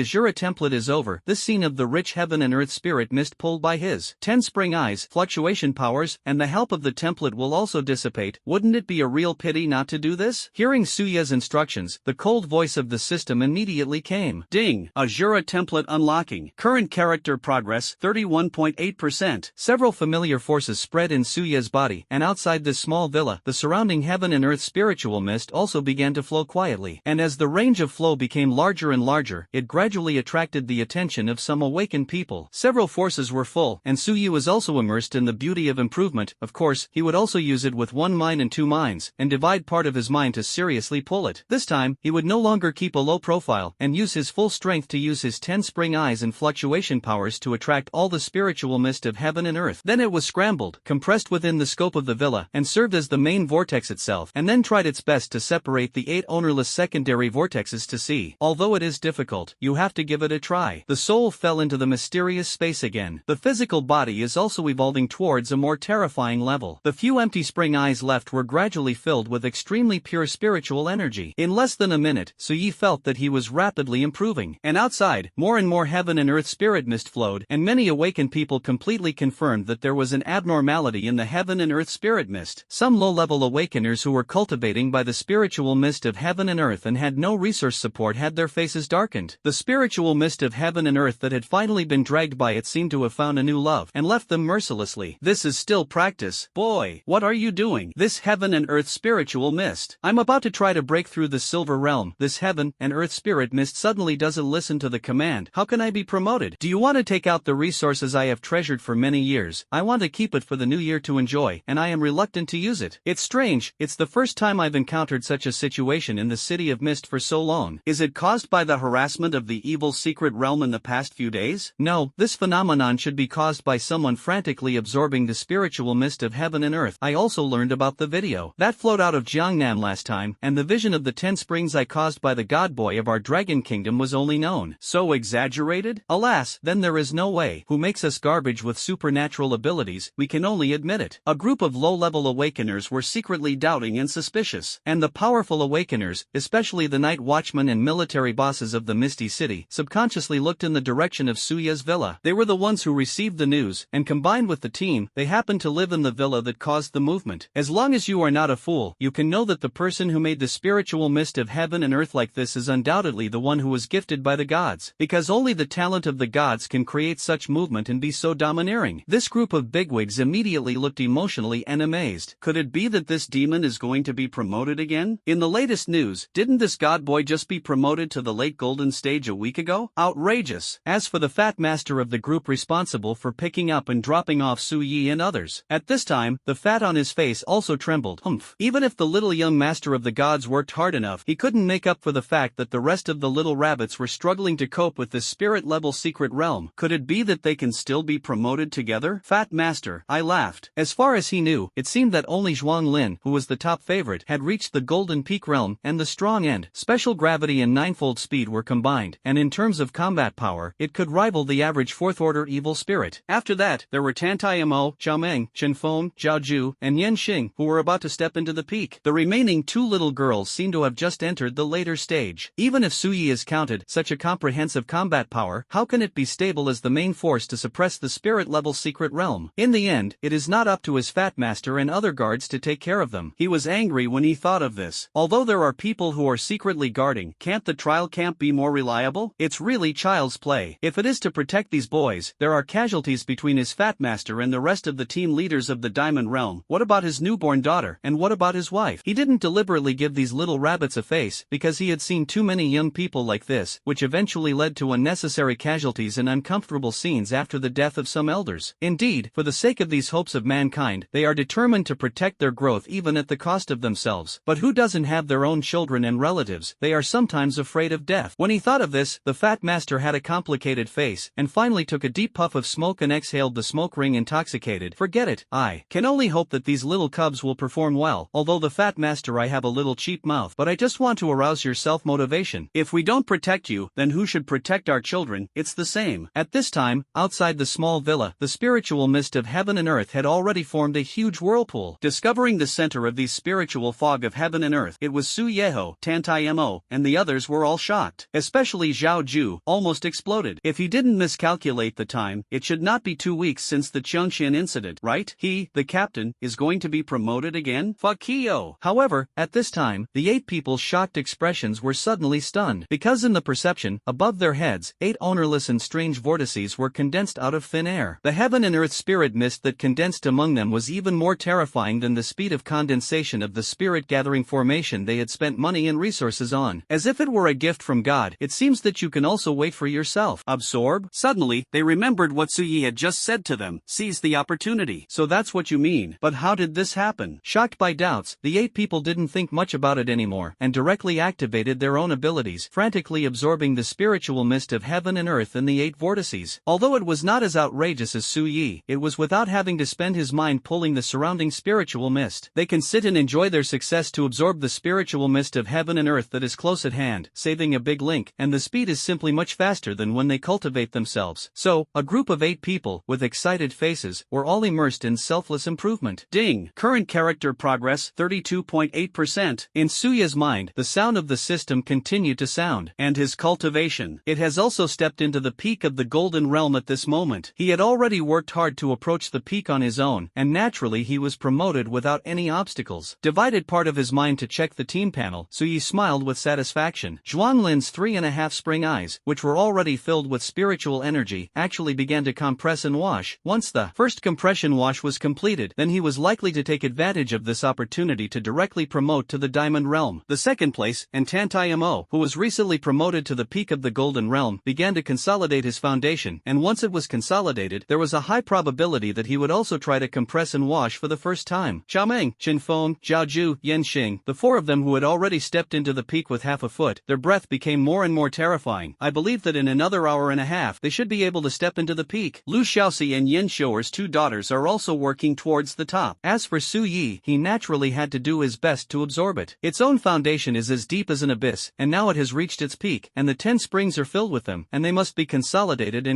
Ashura template is over, this scene of the rich heaven and earth spirit mist pulled by his 10 spring eyes, fluctuation powers, and the help of the template will also dissipate. Wouldn't it be a real pity not to do this? Hearing Suya's instructions, the cold voice of the system immediately came. Ding! Ashura template unlocking. Current character progress 31.8%. Several familiar forces spread in Suya's body, and outside this small villa, the surrounding heaven and earth spiritual mist also began to flow quietly. And as the range of flow became larger and larger, it gradually attracted the attention of some awakened people. Several forces were full, and Suyi was also immersed in the beauty of improvement. Of course, he would also use it with 1 mind and 2 minds, and divide part of his mind to seriously pull it. This time, he would no longer keep a low profile, and use his full strength to use his 10 spring eyes and fluctuation powers to attract all the spiritual mist of heaven and earth. Then it was scrambled, compressed within the scope of the villa, and served as the main vortex itself, and then tried its best to separate the 8 ownerless secondary vortexes to see. Although it is difficult, you have to give it a try. The soul fell into the mysterious space again. The physical body is also evolving towards a more terrifying level. The few empty spring eyes left were gradually filled with extremely pure spiritual energy. In less than a minute, Suyi felt that he was rapidly improving. And outside, more and more heaven and earth spirit mist flowed, and many awakened people completely confirmed that there was an abnormality in the heaven and earth spirit mist. Some low-level awakeners who were cultivating by the spiritual mist of heaven and earth and had no resource support had their faces darkened. The spiritual mist of heaven and earth that had finally been dragged by it seemed to have found a new love, and left them mercilessly. This is still practice. Boy, what are you doing? This heaven and earth spiritual mist. I'm about to try to break through the silver realm. This heaven and earth spirit mist suddenly doesn't listen to the command. How can I be promoted? Do you want to take out the resources I have treasured for many years? I want to keep it for the new year to enjoy, and I am reluctant to use it. It's strange, it's the first time I've encountered such a situation in the City of Mist for so long. Is it caused by the harassment of the evil secret realm in the past few days? No, this phenomenon should be caused by someone frantically absorbing the spiritual mist of heaven and earth. I also learned about the video that flowed out of Jiangnam last time, and the vision of the 10 springs I caused by the god boy of our dragon kingdom was only known. So exaggerated? Alas, then there is no way. Who makes us garbage with supernatural abilities? We can only admit it. A group of low-level awakeners were secretly doubting and suspicious, and the powerful awakeners, especially the night watchmen and military bosses of the Misty City, subconsciously looked in the direction of Suya's villa. They were the ones who received the news, and combined with the team, they happened to live in the villa that caused the movement. As long as you are not a fool, you can know that the person who made the spiritual mist of heaven and earth like this is undoubtedly the one who was gifted by the gods, because only the talent of the gods can create such movement and be so domineering. This group of bigwigs immediately looked emotionally and amazed. Could it be that this demon is going to be promoted again? In the latest news, didn't this god boy just be promoted to the late golden stage a week ago? Outrageous. As for the fat master of the group responsible for picking up and dropping off Suyi and others, at this time, the fat on his face also trembled. Humph. Even if the little young master of the gods worked hard enough, he couldn't make up for the fact that the rest of the little rabbits were struggling to cope with this spirit-level secret realm. Could it be that they can still be promoted together? Fat master, I laughed. As far as he knew, it seemed that only Zhuang Lin, who was the top favorite, had reached the golden peak realm, and the strong end, special gravity and ninefold speed were combined, and in terms of combat power, it could rival the average fourth-order evil spirit. After that, there were Tantai Mo, Zhao Meng, Chen Feng, Zhao Ju, and Yan Xing, who were about to step into the peak. The remaining 2 little girls seemed to have just entered the later stage. Even if Suyi is counted such a comprehensive combat power, how can it be stable as the main force to suppress the spirit-level secret realm? In the end, it is not up to his fat master and other guards to take care of them. He was angry when he thought of this. Although there are people who are secretly guarding, can't the trial camp be more reliable? It's really child's play. If it is to protect these boys, there are casualties between his fat master and the rest of the team leaders of the Diamond Realm? What about his newborn daughter, and what about his wife? He didn't deliberately give these little rabbits a face, because he had seen too many young people like this, which eventually led to unnecessary casualties and uncomfortable scenes after the death of some elders. Indeed, for the sake of these hopes of mankind, they are determined to protect their growth even at the cost of themselves. But who doesn't have their own children and relatives? They are sometimes afraid of death. When he thought of this, the fat master had a complicated face, and finally took a deep puff of smoke and exhaled the smoke ring intoxicated. Forget it. I can only hope that these little cubs will perform well. Although the fat master, I have a little cheap mouth, but I just want to arouse your self-motivation. If we don't protect you, then who should protect our children? It's the same. At this time, outside the small villa, the spiritual mist of heaven and earth had already formed a huge whirlpool. Discovering the center of the spiritual fog of heaven and earth, it was Su Yeho, Tantai Mo, and the others were all shocked. Especially Zhao Ju, almost exploded. If he didn't miscalculate the time, it should not be 2 weeks since the Chengxian incident, right? He, the captain, is going to be promoted again? Fuck yo. However, at this time, the 8 people's shocked expressions were suddenly stunned, because in the perception, above their heads, 8 ownerless and strange vortices were condensed out of thin air. The heaven and earth spirit mist that condensed among them was even more terrifying than the speed of condensation of the spirit-gathering formation they had spent money and resources on. As if it were a gift from God, it seems that you can also wait for yourself. Absorb? Suddenly, they remembered what Su Yi had just said to them. Seize the opportunity. So that's what you mean. But how did this happen? Shocked by doubts, the 8 people didn't think much about it anymore, and directly activated their own abilities, frantically absorbing the spiritual mist of heaven and earth in the 8 vortices. Although it was not as outrageous as Su Yi, it was without having to spend his mind pulling the surrounding spiritual mist. They can sit and enjoy their success to absorb the spiritual mist of heaven and earth that is close at hand, saving a big link, and the speed is simply much faster than when they cultivate themselves. So, a group of 8 people, with excited faces, were all immersed in selfless improvement. Ding! Current character progress, 32.8%. In Suya's mind, the sound of the system continued to sound, and his cultivation. It has also stepped into the peak of the golden realm at this moment. He had already worked hard to approach the peak on his own, and naturally he was promoted without any obstacles. Divided part of his mind to check the team panel, Suyi smiled with satisfaction. Zhuanglin's 3.5 spring eyes, which were already filled with spiritual energy, actually began to compress and wash. Once the first compression wash was completed, then he was likely to take advantage of this opportunity to directly promote to the Diamond Realm. The second place, and Tantai Mo, who was recently promoted to the peak of the Golden Realm, began to consolidate his foundation, and once it was consolidated, there was a high probability that he would also try to compress and wash for the first time. Xiaomeng, Qinfeng, Zhaoju, Yanxing, the 4 of them who had already stepped into the peak with half a foot, their breath became more and more terrifying. I believe that in another hour and a half, they should be able to step into the peak. Lu Xiaoxi and Yin Shouer's 2 daughters are also working towards the top. As for Su Yi, he naturally had to do his best to absorb it. Its own foundation is as deep as an abyss, and now it has reached its peak, and the 10 springs are filled with them, and they must be consolidated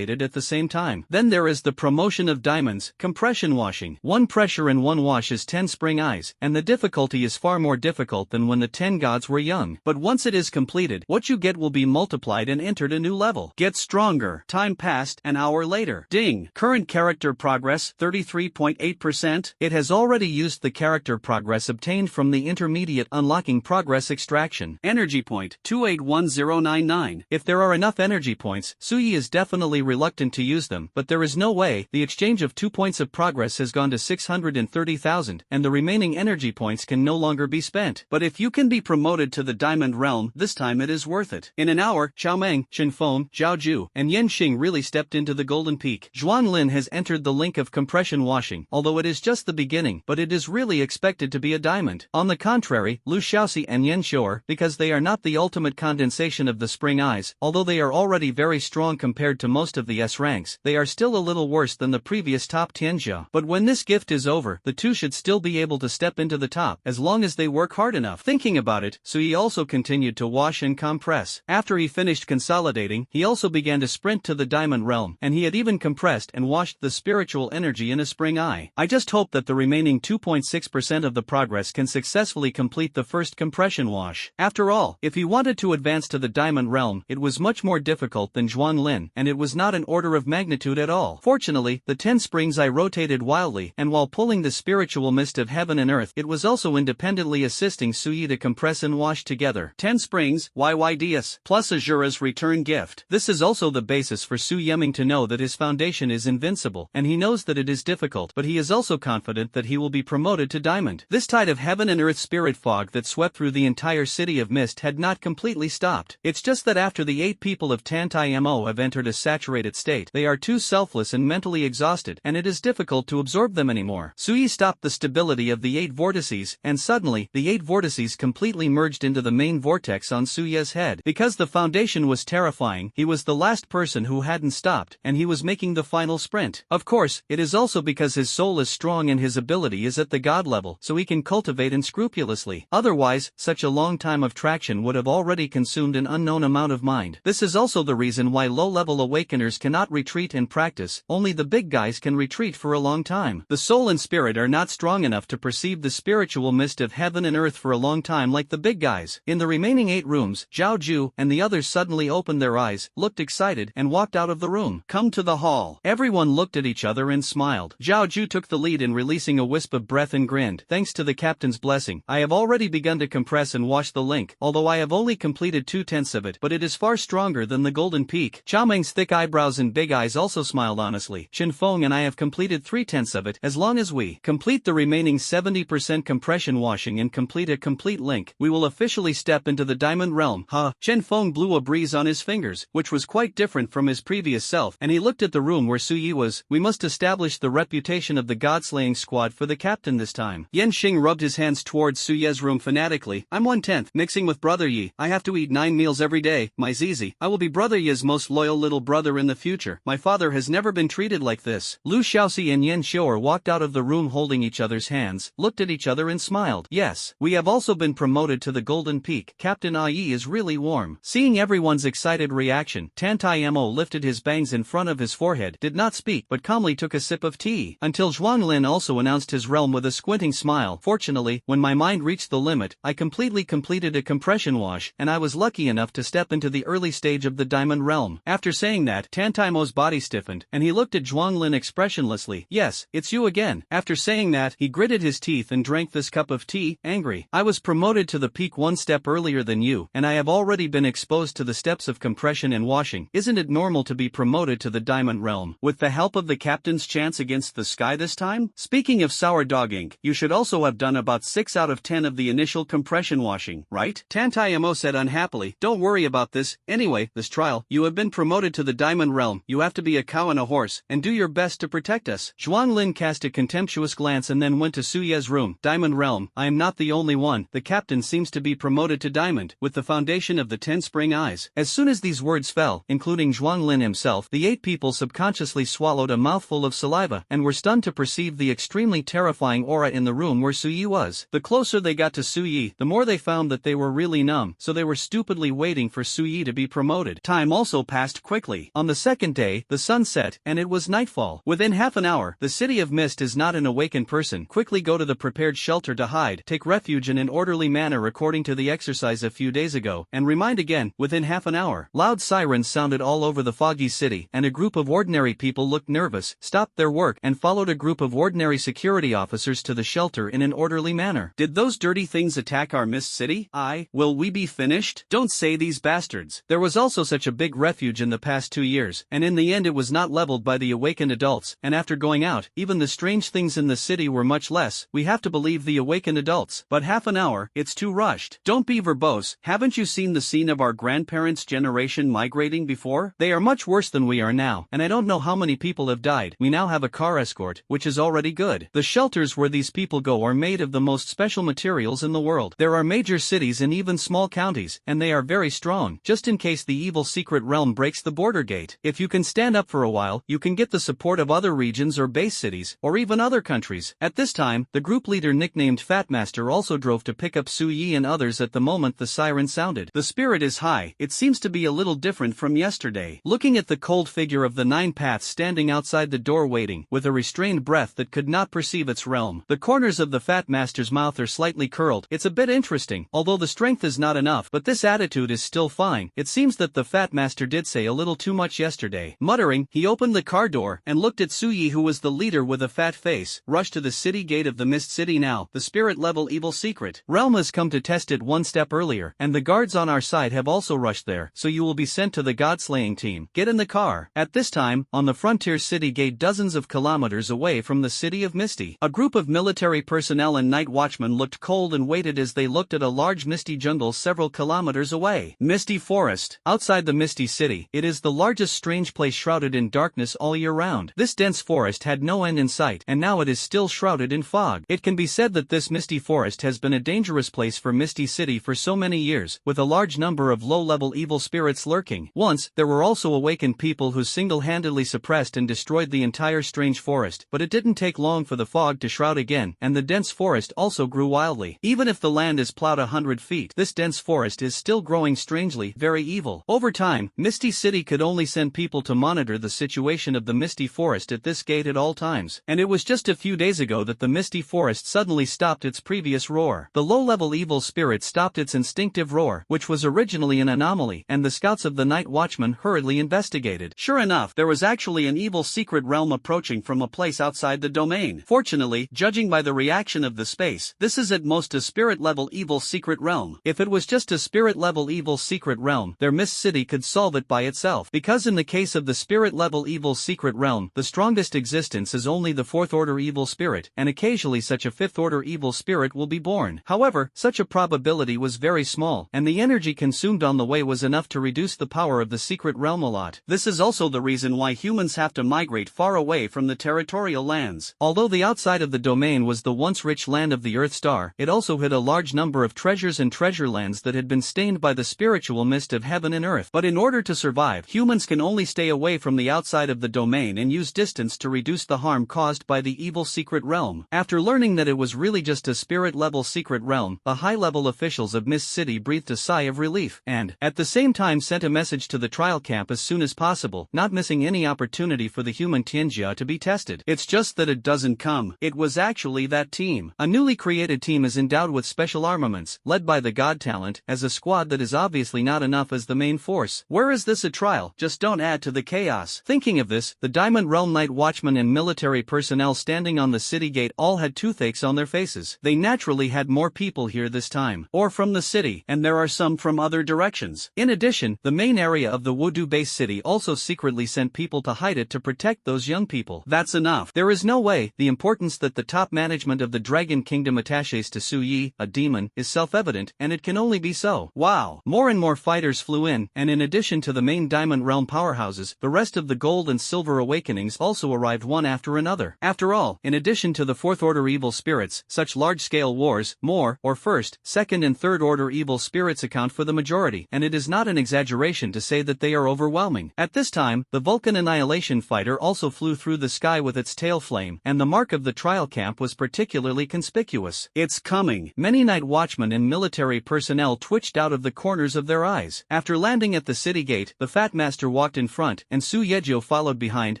at the same time. Then there is the promotion of diamonds, compression washing. 1 pressure and 1 wash is 10 spring eyes, and the difficulty is far more difficult than when the 10 gods were young. But once it is completed, what you get will be multiplied and entered a new level. Get stronger. Time passed, an hour later. Ding! Current character progress, 33.8%. It has already used the character progress obtained from the intermediate unlocking progress extraction. Energy point, 281099. If there are enough energy points, Suyi is definitely reluctant to use them, but there is no way. The exchange of 2 points of progress has gone to 630,000, and the remaining energy points can no longer be spent. But if you can be promoted to the Diamond Realm, this time it is worth it. In an hour, Xiaomeng, Qinfeng, Zhaoju, and Yanxing really stepped into the golden peak. Zhuanglin has entered the link of compression washing, although it is just the beginning, but it is really expected to be a diamond. On the contrary, Lu Xiaoxi and Yin Shouer, because they are not the ultimate condensation of the spring eyes, although they are already very strong compared to most of the S ranks, they are still a little worse than the previous top Tianjia. But when this gift is over, the 2 should still be able to step into the top, as long as they work hard enough. Thinking about it, Suyi also continued to wash and compress. After he finished consolidating, he also began to sprint to the Diamond Realm, and he had even compressed and washed the spiritual energy in a spring eye. I just hope that the remaining 2.6% of the progress can successfully complete the first compression wash. After all, if he wanted to advance to the Diamond Realm, it was much more difficult than Zhuanglin, and it was not an order of magnitude at all. Fortunately, the 10 springs eye rotated wildly, and while pulling the spiritual mist of heaven and earth, it was also independently assisting Suyi to compress and wash together. 10 springs, YYDS, plus Ashura's return gift. This is also the basis for Su Yiming to know that his foundation is invincible, and he knows that it is difficult, but he is also confident that he will be promoted to diamond. This tide of heaven and earth spirit fog that swept through the entire city of mist had not completely stopped. It's just that after the 8 people of Tantai Mo have entered a saturated state, they are too selfless and mentally exhausted, and it is difficult to absorb them anymore. Sui stopped the stability of the 8 vortices, and suddenly, the 8 vortices completely merged into the main vortex on Suya's head. Because the foundation was terrifying, he was the last person who hadn't stopped, and he was making the final sprint. Of course, it is also because his soul is strong and his ability is at the god level, so he can cultivate unscrupulously. Otherwise, such a long time of traction would have already consumed an unknown amount of mind. This is also the reason why low-level awakeners cannot retreat and practice, only the big guys can retreat for a long time. The soul and spirit are not strong enough to perceive the spiritual mist of heaven and earth for a long time like the big guys. In the remaining 8 rooms, Zhao Ju and the others suddenly opened their eyes, looked excited, and walked out of the room. Come to the hall. Everyone looked at each other and smiled. Zhao Ju took the lead in releasing a wisp of breath and grinned. Thanks to the captain's blessing, I have already begun to compress and wash the link, although I have only completed 2/10 of it, but it is far stronger than the golden peak. Chao Meng's thick eyebrows and big eyes also smiled honestly. Qin Feng and I have completed 3/10 of it. As long as we complete the remaining 70% compression washing and complete a complete link, we will officially step into the diamond realm. Chen Feng blew a breeze on his fingers, which was quite different from his previous self, and he looked at the room where Su Yi was. We must establish the reputation of the god-slaying squad for the captain this time. Yan Xing rubbed his hands towards Su Ye's room fanatically. I'm 1/10, mixing with Brother Yi. I have to eat 9 meals every day, my Zizi. I will be Brother Yi's most loyal little brother in the future. My father has never been treated like this. Lu Xiaoxi and Yan Xiaoer walked out of the room holding each other's hands, looked at each other and smiled. Yes, we have also been promoted to the Golden Peak. Captain Ai is really warm. Seeing everyone's excited reaction, Tantai Mo lifted his bangs in front of his forehead, did not speak but calmly took a sip of tea, until Zhuanglin also announced his realm with a squinting smile. Fortunately, when my mind reached the limit, I completely completed a compression wash, and I was lucky enough to step into the early stage of the diamond realm. After saying that, Tantai Mo's body stiffened, and he looked at Zhuanglin expressionlessly. Yes, it's you again. After saying that, he gritted his teeth and drank this cup of tea, angry. I was promoted to the peak 1 step earlier than you, and I have already been exposed to the steps of compression and washing. Isn't it normal to be promoted to the diamond realm? With the help of the captain's chance against the sky this time? Speaking of sour dog ink, you should also have done about 6 out of 10 of the initial compression washing, right? Tantai Mo said unhappily. Don't worry about this. Anyway, this trial, you have been promoted to the diamond realm. You have to be a cow and a horse, and do your best to protect us. Zhuanglin cast a contemptuous glance and then went to Su Ye's room. Diamond realm, I am not the only one. The captain seems to be promoted to diamond, with the foundation of the 10 spring eyes. As soon as these words fell, including Zhuanglin himself, the 8 people subconsciously swallowed a mouthful of saliva, and were stunned to perceive the extremely terrifying aura in the room where Su Yi was. The closer they got to Su Yi, the more they found that they were really numb, so they were stupidly waiting for Su Yi to be promoted. Time also passed quickly. On the second day, the sun set, and it was nightfall. Within half an hour, the city of mist is not an awakened person. Quickly go to the prepared shelter to hide, take refuge in an orderly manner according to the exercise a few days ago, and remind again, within half an hour. Loud sirens sounded all over the foggy city, and a group of ordinary people looked nervous, stopped their work, and followed a group of ordinary security officers to the shelter in an orderly manner. Did those dirty things attack our mist city? Will we be finished? Don't say these bastards. There was also such a big refuge in the past 2 years, and in the end it was not leveled by the awakened adults, and after going out, even the strange things in the city were much less. We have to believe the awakened adults. But half an hour, it's too rushed. Don't be verbose. Haven't you seen the scene of our grandparents' generation migrating before? They are much worse than we are now, and I don't know how many people have died. We now have a car escort, which is already good. The shelters where these people go are made of the most special materials in the world. There are major cities and even small counties, and they are very strong, just in case the evil secret realm breaks the border gate. If you can stand up for a while, you can get the support of other regions or base cities, or even other countries. At this time, the group leader nicknamed Fatmaster also drove to pick up Su Yi and others at the moment the siren sounded. The spirit is high. It seems to be a little different from yesterday. Looking at the cold figure of the 9 paths standing outside the door waiting, with a restrained breath that could not perceive its realm. The corners of the Fat Master's mouth are slightly curled. It's a bit interesting, although the strength is not enough, but this attitude is still fine. It seems that the Fat Master did say a little too much yesterday. Muttering, he opened the car door and looked at Su Yi, who was the leader with a fat face. Rush to the city gate of the Mist City now. The spirit level evil secret realm has come to test it 1 step earlier, and the guards on our side have also rushed there, so you will be sent to the god-slaying team. Get in the car. At this time, on the frontier city gate, dozens of kilometers away from the city of Misty. A group of military personnel and night watchmen looked cold and waited as they looked at a large misty jungle several kilometers away. Misty Forest. Outside the Misty City, it is the largest strange place shrouded in darkness all year round. This dense forest had no end in sight, and now it is still shrouded in fog. It can be said that this Misty Forest has been a dangerous place for Misty City for so many years, with a large number of low-level evil spirits lurking. Once, there were also awakened people who single-handedly suppressed and destroyed the entire strange forest, but it didn't take long for the fog to shroud again, and the dense forest also grew wildly. Even if the land is plowed 100 feet, this dense forest is still growing strangely, very evil. Over time, Misty City could only send people to monitor the situation of the Misty Forest at this gate at all times, and it was just a few days ago that the Misty Forest suddenly stopped its previous roar. The low-level evil spirit stopped its instinctive roar, which was originally an anomaly, and the scouts of the Night Watchman hurriedly investigated. Sure enough, there was actually an evil secret realm approaching from a place outside the domain. Fortunately, judging by the reaction of the space, this is at most a spirit-level evil secret realm. If it was just a spirit-level evil secret realm, their Mist City could solve it by itself. Because in the case of the spirit-level evil secret realm, the strongest existence is only the fourth-order evil spirit, and occasionally such a fifth-order evil spirit will be born. However, such a probability was very small, and the energy consumed on the way was enough to reduce the power of the secret realm a lot. This is also the reason why humans have to migrate far away from the territorial lands. Although the outside of the domain was the once rich land of the Earth Star, it also hid a large number of treasures and treasure lands that had been stained by the spiritual mist of heaven and earth. But in order to survive, humans can only stay away from the outside of the domain and use distance to reduce the harm caused by the evil secret realm. After learning that it was really just a spirit-level secret realm, the high-level officials of Mist City breathed a sigh of relief, and, at the same time, sent a message to the trial camp as soon as possible, not missing any opportunity for the human Tianjia to be tested. It's just that it doesn't come. It was actually that team. A newly created team is endowed with special armaments, led by the god talent, as a squad that is obviously not enough as the main force. Where is this a trial? Just don't add to the chaos. Thinking of this, the Diamond Realm Night Watchmen and military personnel standing on the city gate all had toothaches on their faces. They naturally had more people here this time, or from the city, and there are some from other directions. In addition, the main area of the Wudu base city also secretly sent people to hide it to protect those young people. That's enough. There is no way. The importance that the top management of the Dragon Kingdom attaches to Su Yi, a demon, is self-evident, and it can only be so. Wow. More and more fighters flew in, and in addition to the main Diamond Realm powerhouses, the rest of the Gold and Silver Awakenings also arrived one after another. After all, in addition to the Fourth Order evil spirits, such large-scale wars, more, or first, second and third order evil spirits account for the majority, and it is not an exaggeration to say that they are overwhelming. At this time, the Vulcan Annihilation Fighter also flew through the sky with its tail flame, and the mark of the trial camp was particularly conspicuous. It's coming. Many night watchmen and military personnel twitched out of the corners of their eyes. After landing at the city gate, the Fat Master walked in front, and Su Yejio followed behind,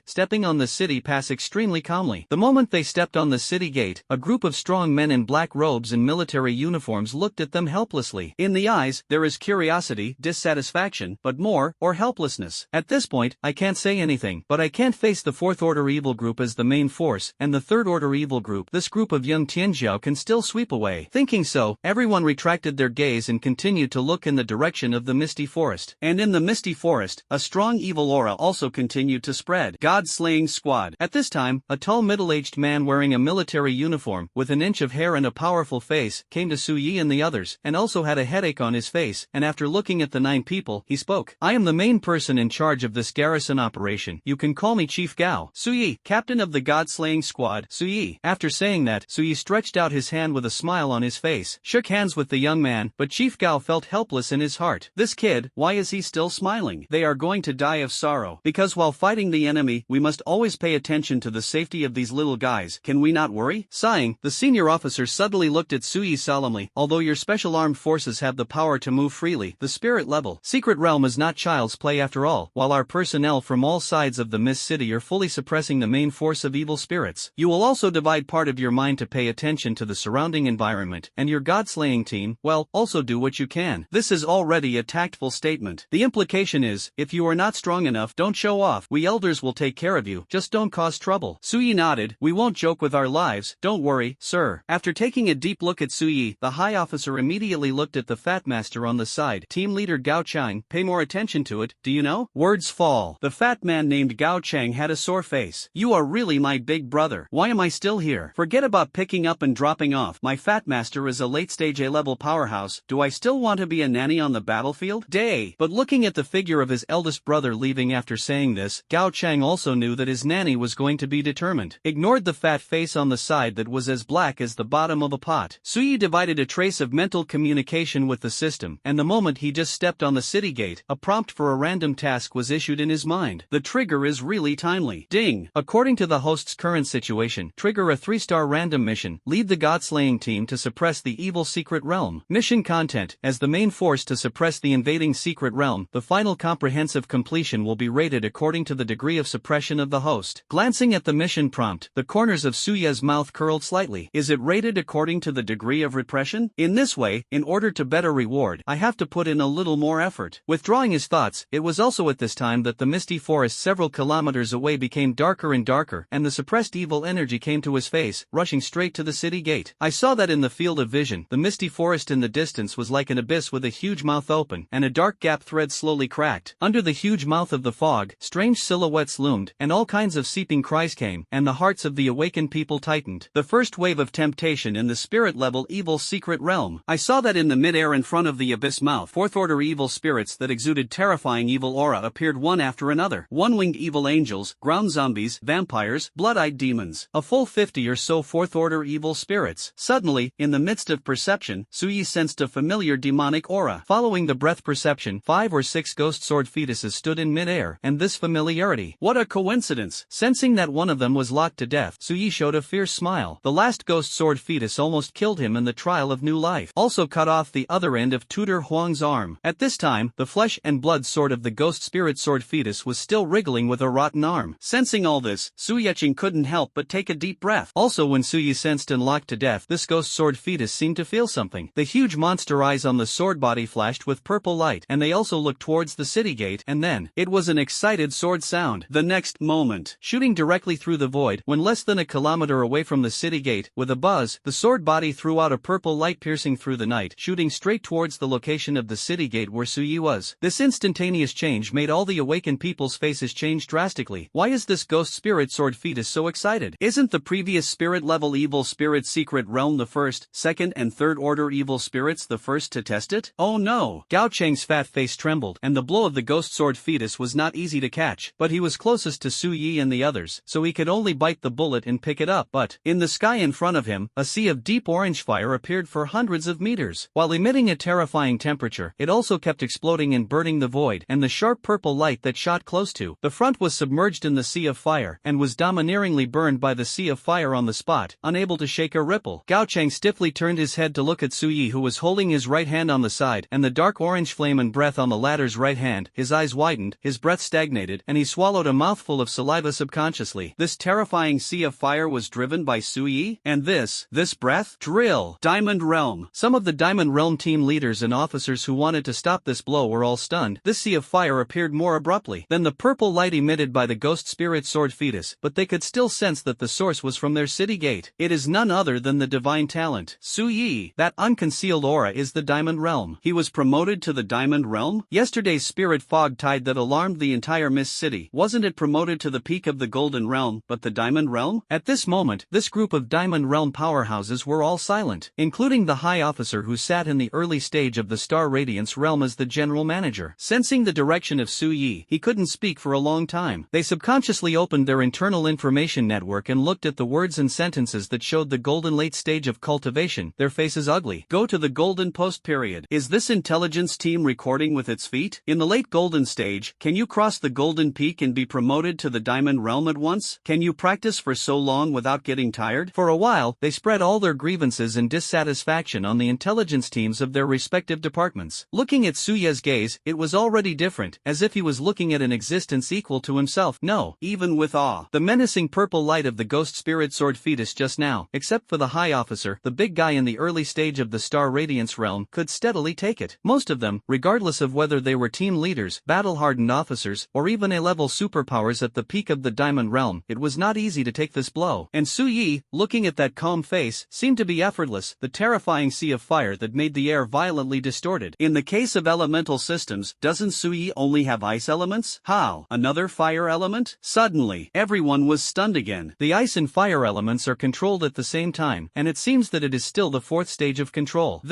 stepping on the city pass extremely calmly. The moment they stepped on the city gate, a group of strong men in black robes and military uniforms looked at them helplessly. In the eyes, there is curiosity, dissatisfaction, but more, or helplessness. At this point, I can't say anything, but I can't face the Fourth Order evil group as the main force, and the Third Order evil group this group of young Tianjiao can still sweep away. Thinking so, everyone retracted their gaze and continued to look in the direction of the Misty Forest. And in the Misty Forest, a strong evil aura also continued to spread. God-slaying squad. At this time, a tall middle-aged man wearing a military uniform, with an inch of hair and a powerful face, came to Su Yi and the others, and also had a headache on his face, and after looking at the 9 people, he spoke. I am the main person in charge of this garrison operation. You can call me Chief Gao. Su Yi, captain of the God-slaying squad. Su Yi. After saying that, Su Yi stretched out his hand with a smile on his face, shook hands with the young man, but Chief Gao felt helpless in his heart. This kid, why is he still smiling? They are going to die of sorrow. Because while fighting the enemy, we must always pay attention to the safety of these little guys. Can we not worry? Sighing, the senior officer suddenly looked at Su Yi solemnly. Although your special armed forces have the power to move freely, the spirit level secret realm is not child's play after all. While our personnel from all sides of the Mist City are fully suppressing the main force of evil spirits, you will also divide part of your mind to pay attention to the surrounding environment, and your god-slaying team, well, also do what you can. This is already a tactful statement. The implication is, if you are not strong enough, don't show off. We elders will take care of you, just don't cause trouble. Su Yi nodded. We won't joke with our lives, don't worry, sir. After taking a deep look at Su Yi, the high officer immediately looked at the Fat Master on the side. Team leader Gao Chang, pay more attention to it, do you know? Words fall. The fat man named Gao Chang had a sore face. face. You are really my big brother. Why am I still here? Forget about picking up and dropping off. My fat master is a late-stage A-level powerhouse. Do I still want to be a nanny on the battlefield? Day. But looking at the figure of his eldest brother leaving after saying this, Gao Chang also knew that his nanny was going to be determined. Ignored the fat face on the side that was as black as the bottom of a pot. Suyi divided a trace of mental communication with the system, and the moment he just stepped on the city gate, a prompt for a random task was issued in his mind. The trigger is really timely. Ding! According to the host's current situation, trigger a 3-star random mission, lead the god-slaying team to suppress the evil secret realm. Mission content: as the main force to suppress the invading secret realm, the final comprehensive completion will be rated according to the degree of suppression of the host. Glancing at the mission prompt, the corners of Suya's mouth curled slightly. Is it rated according to the degree of repression? In this way, in order to better reward, I have to put in a little more effort. Withdrawing his thoughts, it was also at this time that the misty forest several kilometers away became darker and darker, and the suppressed evil energy came to his face, rushing straight to the city gate. I saw that in the field of vision. The misty forest in the distance was like an abyss with a huge mouth open, and a dark gap thread slowly cracked. Under the huge mouth of the fog, strange silhouettes loomed, and all kinds of seeping cries came, and the hearts of the awakened people tightened. The first wave of temptation in the spirit-level evil secret realm. I saw that in the mid-air in front of the abyss mouth, fourth-order evil spirits that exuded terrifying evil aura appeared one after another. One-winged evil angels, ground zombies, vampires, blood-eyed demons. A full 50 or so fourth-order evil spirits. Suddenly, in the midst of perception, Suyi sensed a familiar demonic aura. Following the breath perception, 5 or 6 ghost sword fetuses stood in mid-air, and this familiarity. What a coincidence! Sensing that one of them was locked to death, Suyi showed a fierce smile. The last ghost sword fetus almost killed him in the trial of new life. Also cut off the other end of Tutor Huang's arm. At this time, the flesh and blood sword of the ghost spirit sword fetus was still wriggling with a rotten arm. Sensing all this, Suyeching couldn't help but take a deep breath. Also, when Suyi sensed and locked to death, this ghost sword fetus seemed to feel something. The huge monster eyes on the sword body flashed with purple light, and they also looked towards the city gate, and then, it was an excited sword sound. The next moment, shooting directly through the void, when less than a kilometer away from the city gate, with a buzz, the sword body threw out a purple light piercing through the night, shooting straight towards the location of the city gate where Suyi was. This instantaneous change made all the awakened people's faces change drastically. Why is this ghost spirit sword fetus so excited? Isn't the previous spirit-level evil spirit secret realm the first, second and third order evil spirits the first to test it? Oh no! Gao Cheng's fat face trembled, and the blow of the ghost sword fetus was not easy to catch, but he was closest to Suyi and the others, so he could only bite the bullet and pick it up. But, in the sky in front of him, a sea of deep orange fire appeared for hundreds of meters. While emitting a terrifying temperature, it also kept exploding and burning the void, and the sharp purple light that shot close to the front was submerged in the sea of fire, and was domineeringly burned by the sea of fire on the spot, unable to shake a ripple. Gao Cheng stiffly turned his head to look at Suyi, who was holding his right hand on the side, and the dark orange flame and breath on the latter's right hand. His eyes widened, his breath stagnated, and he swallowed a mouthful of saliva subconsciously. This terrifying sea of fire was driven by Suyi, and this breath? Drill! Diamond Realm! Some of the Diamond Realm team leaders and officers who wanted to stop this blow were all stunned. This sea of fire appeared more abruptly than the purple light emitted by the ghost spirit sword fetus, but they could still sense that the source was from their city gate. It is none other than the divine talent, Suyi. That unconcealed aura is the Diamond Realm. He was promoted to the Diamond Realm? Yesterday's spirit fog tide that alarmed the entire Mist City, wasn't it promoted to the peak of the Golden Realm, but the Diamond Realm? At this moment, this group of Diamond Realm powerhouses were all silent, including the high officer who sat in the early stage of the Star Radiance realm as the general manager. Sensing the direction of Suyi, he couldn't speak for a long time. They subconsciously opened their internal information network and looked at the words and sentences that showed the golden late stage of cultivation. Their faces ugly. Go to the golden post period. Is this intelligence team recording with its feet? In the late golden stage, can you cross the golden peak and be promoted to the Diamond Realm at once? Can you practice for so long without getting tired? For a while, they spread all their grievances and dissatisfaction on the intelligence teams of their respective departments. Looking at Suya's gaze, it was already different, as if he was looking at an existence equal to himself. No, even with awe. The menacing purple light of the ghost spirit sword fetus just now, except for the high officer, the big guy in the early stage of the Star Radiance realm, could steadily take it. Most of them, regardless of whether they were team leaders, battle-hardened officers, or even A-level superpowers at the peak of the Diamond Realm, it was not easy to take this blow. And Suyi, looking at that calm face, seemed to be effortless, the terrifying sea of fire that made the air violently distorted. In the case of elemental systems, doesn't Suyi only have ice elements? How? Another fire element? Suddenly, Suddenly, everyone was stunned again. The ice and fire elements are controlled at the same time, and it seems that it is still the fourth stage of control.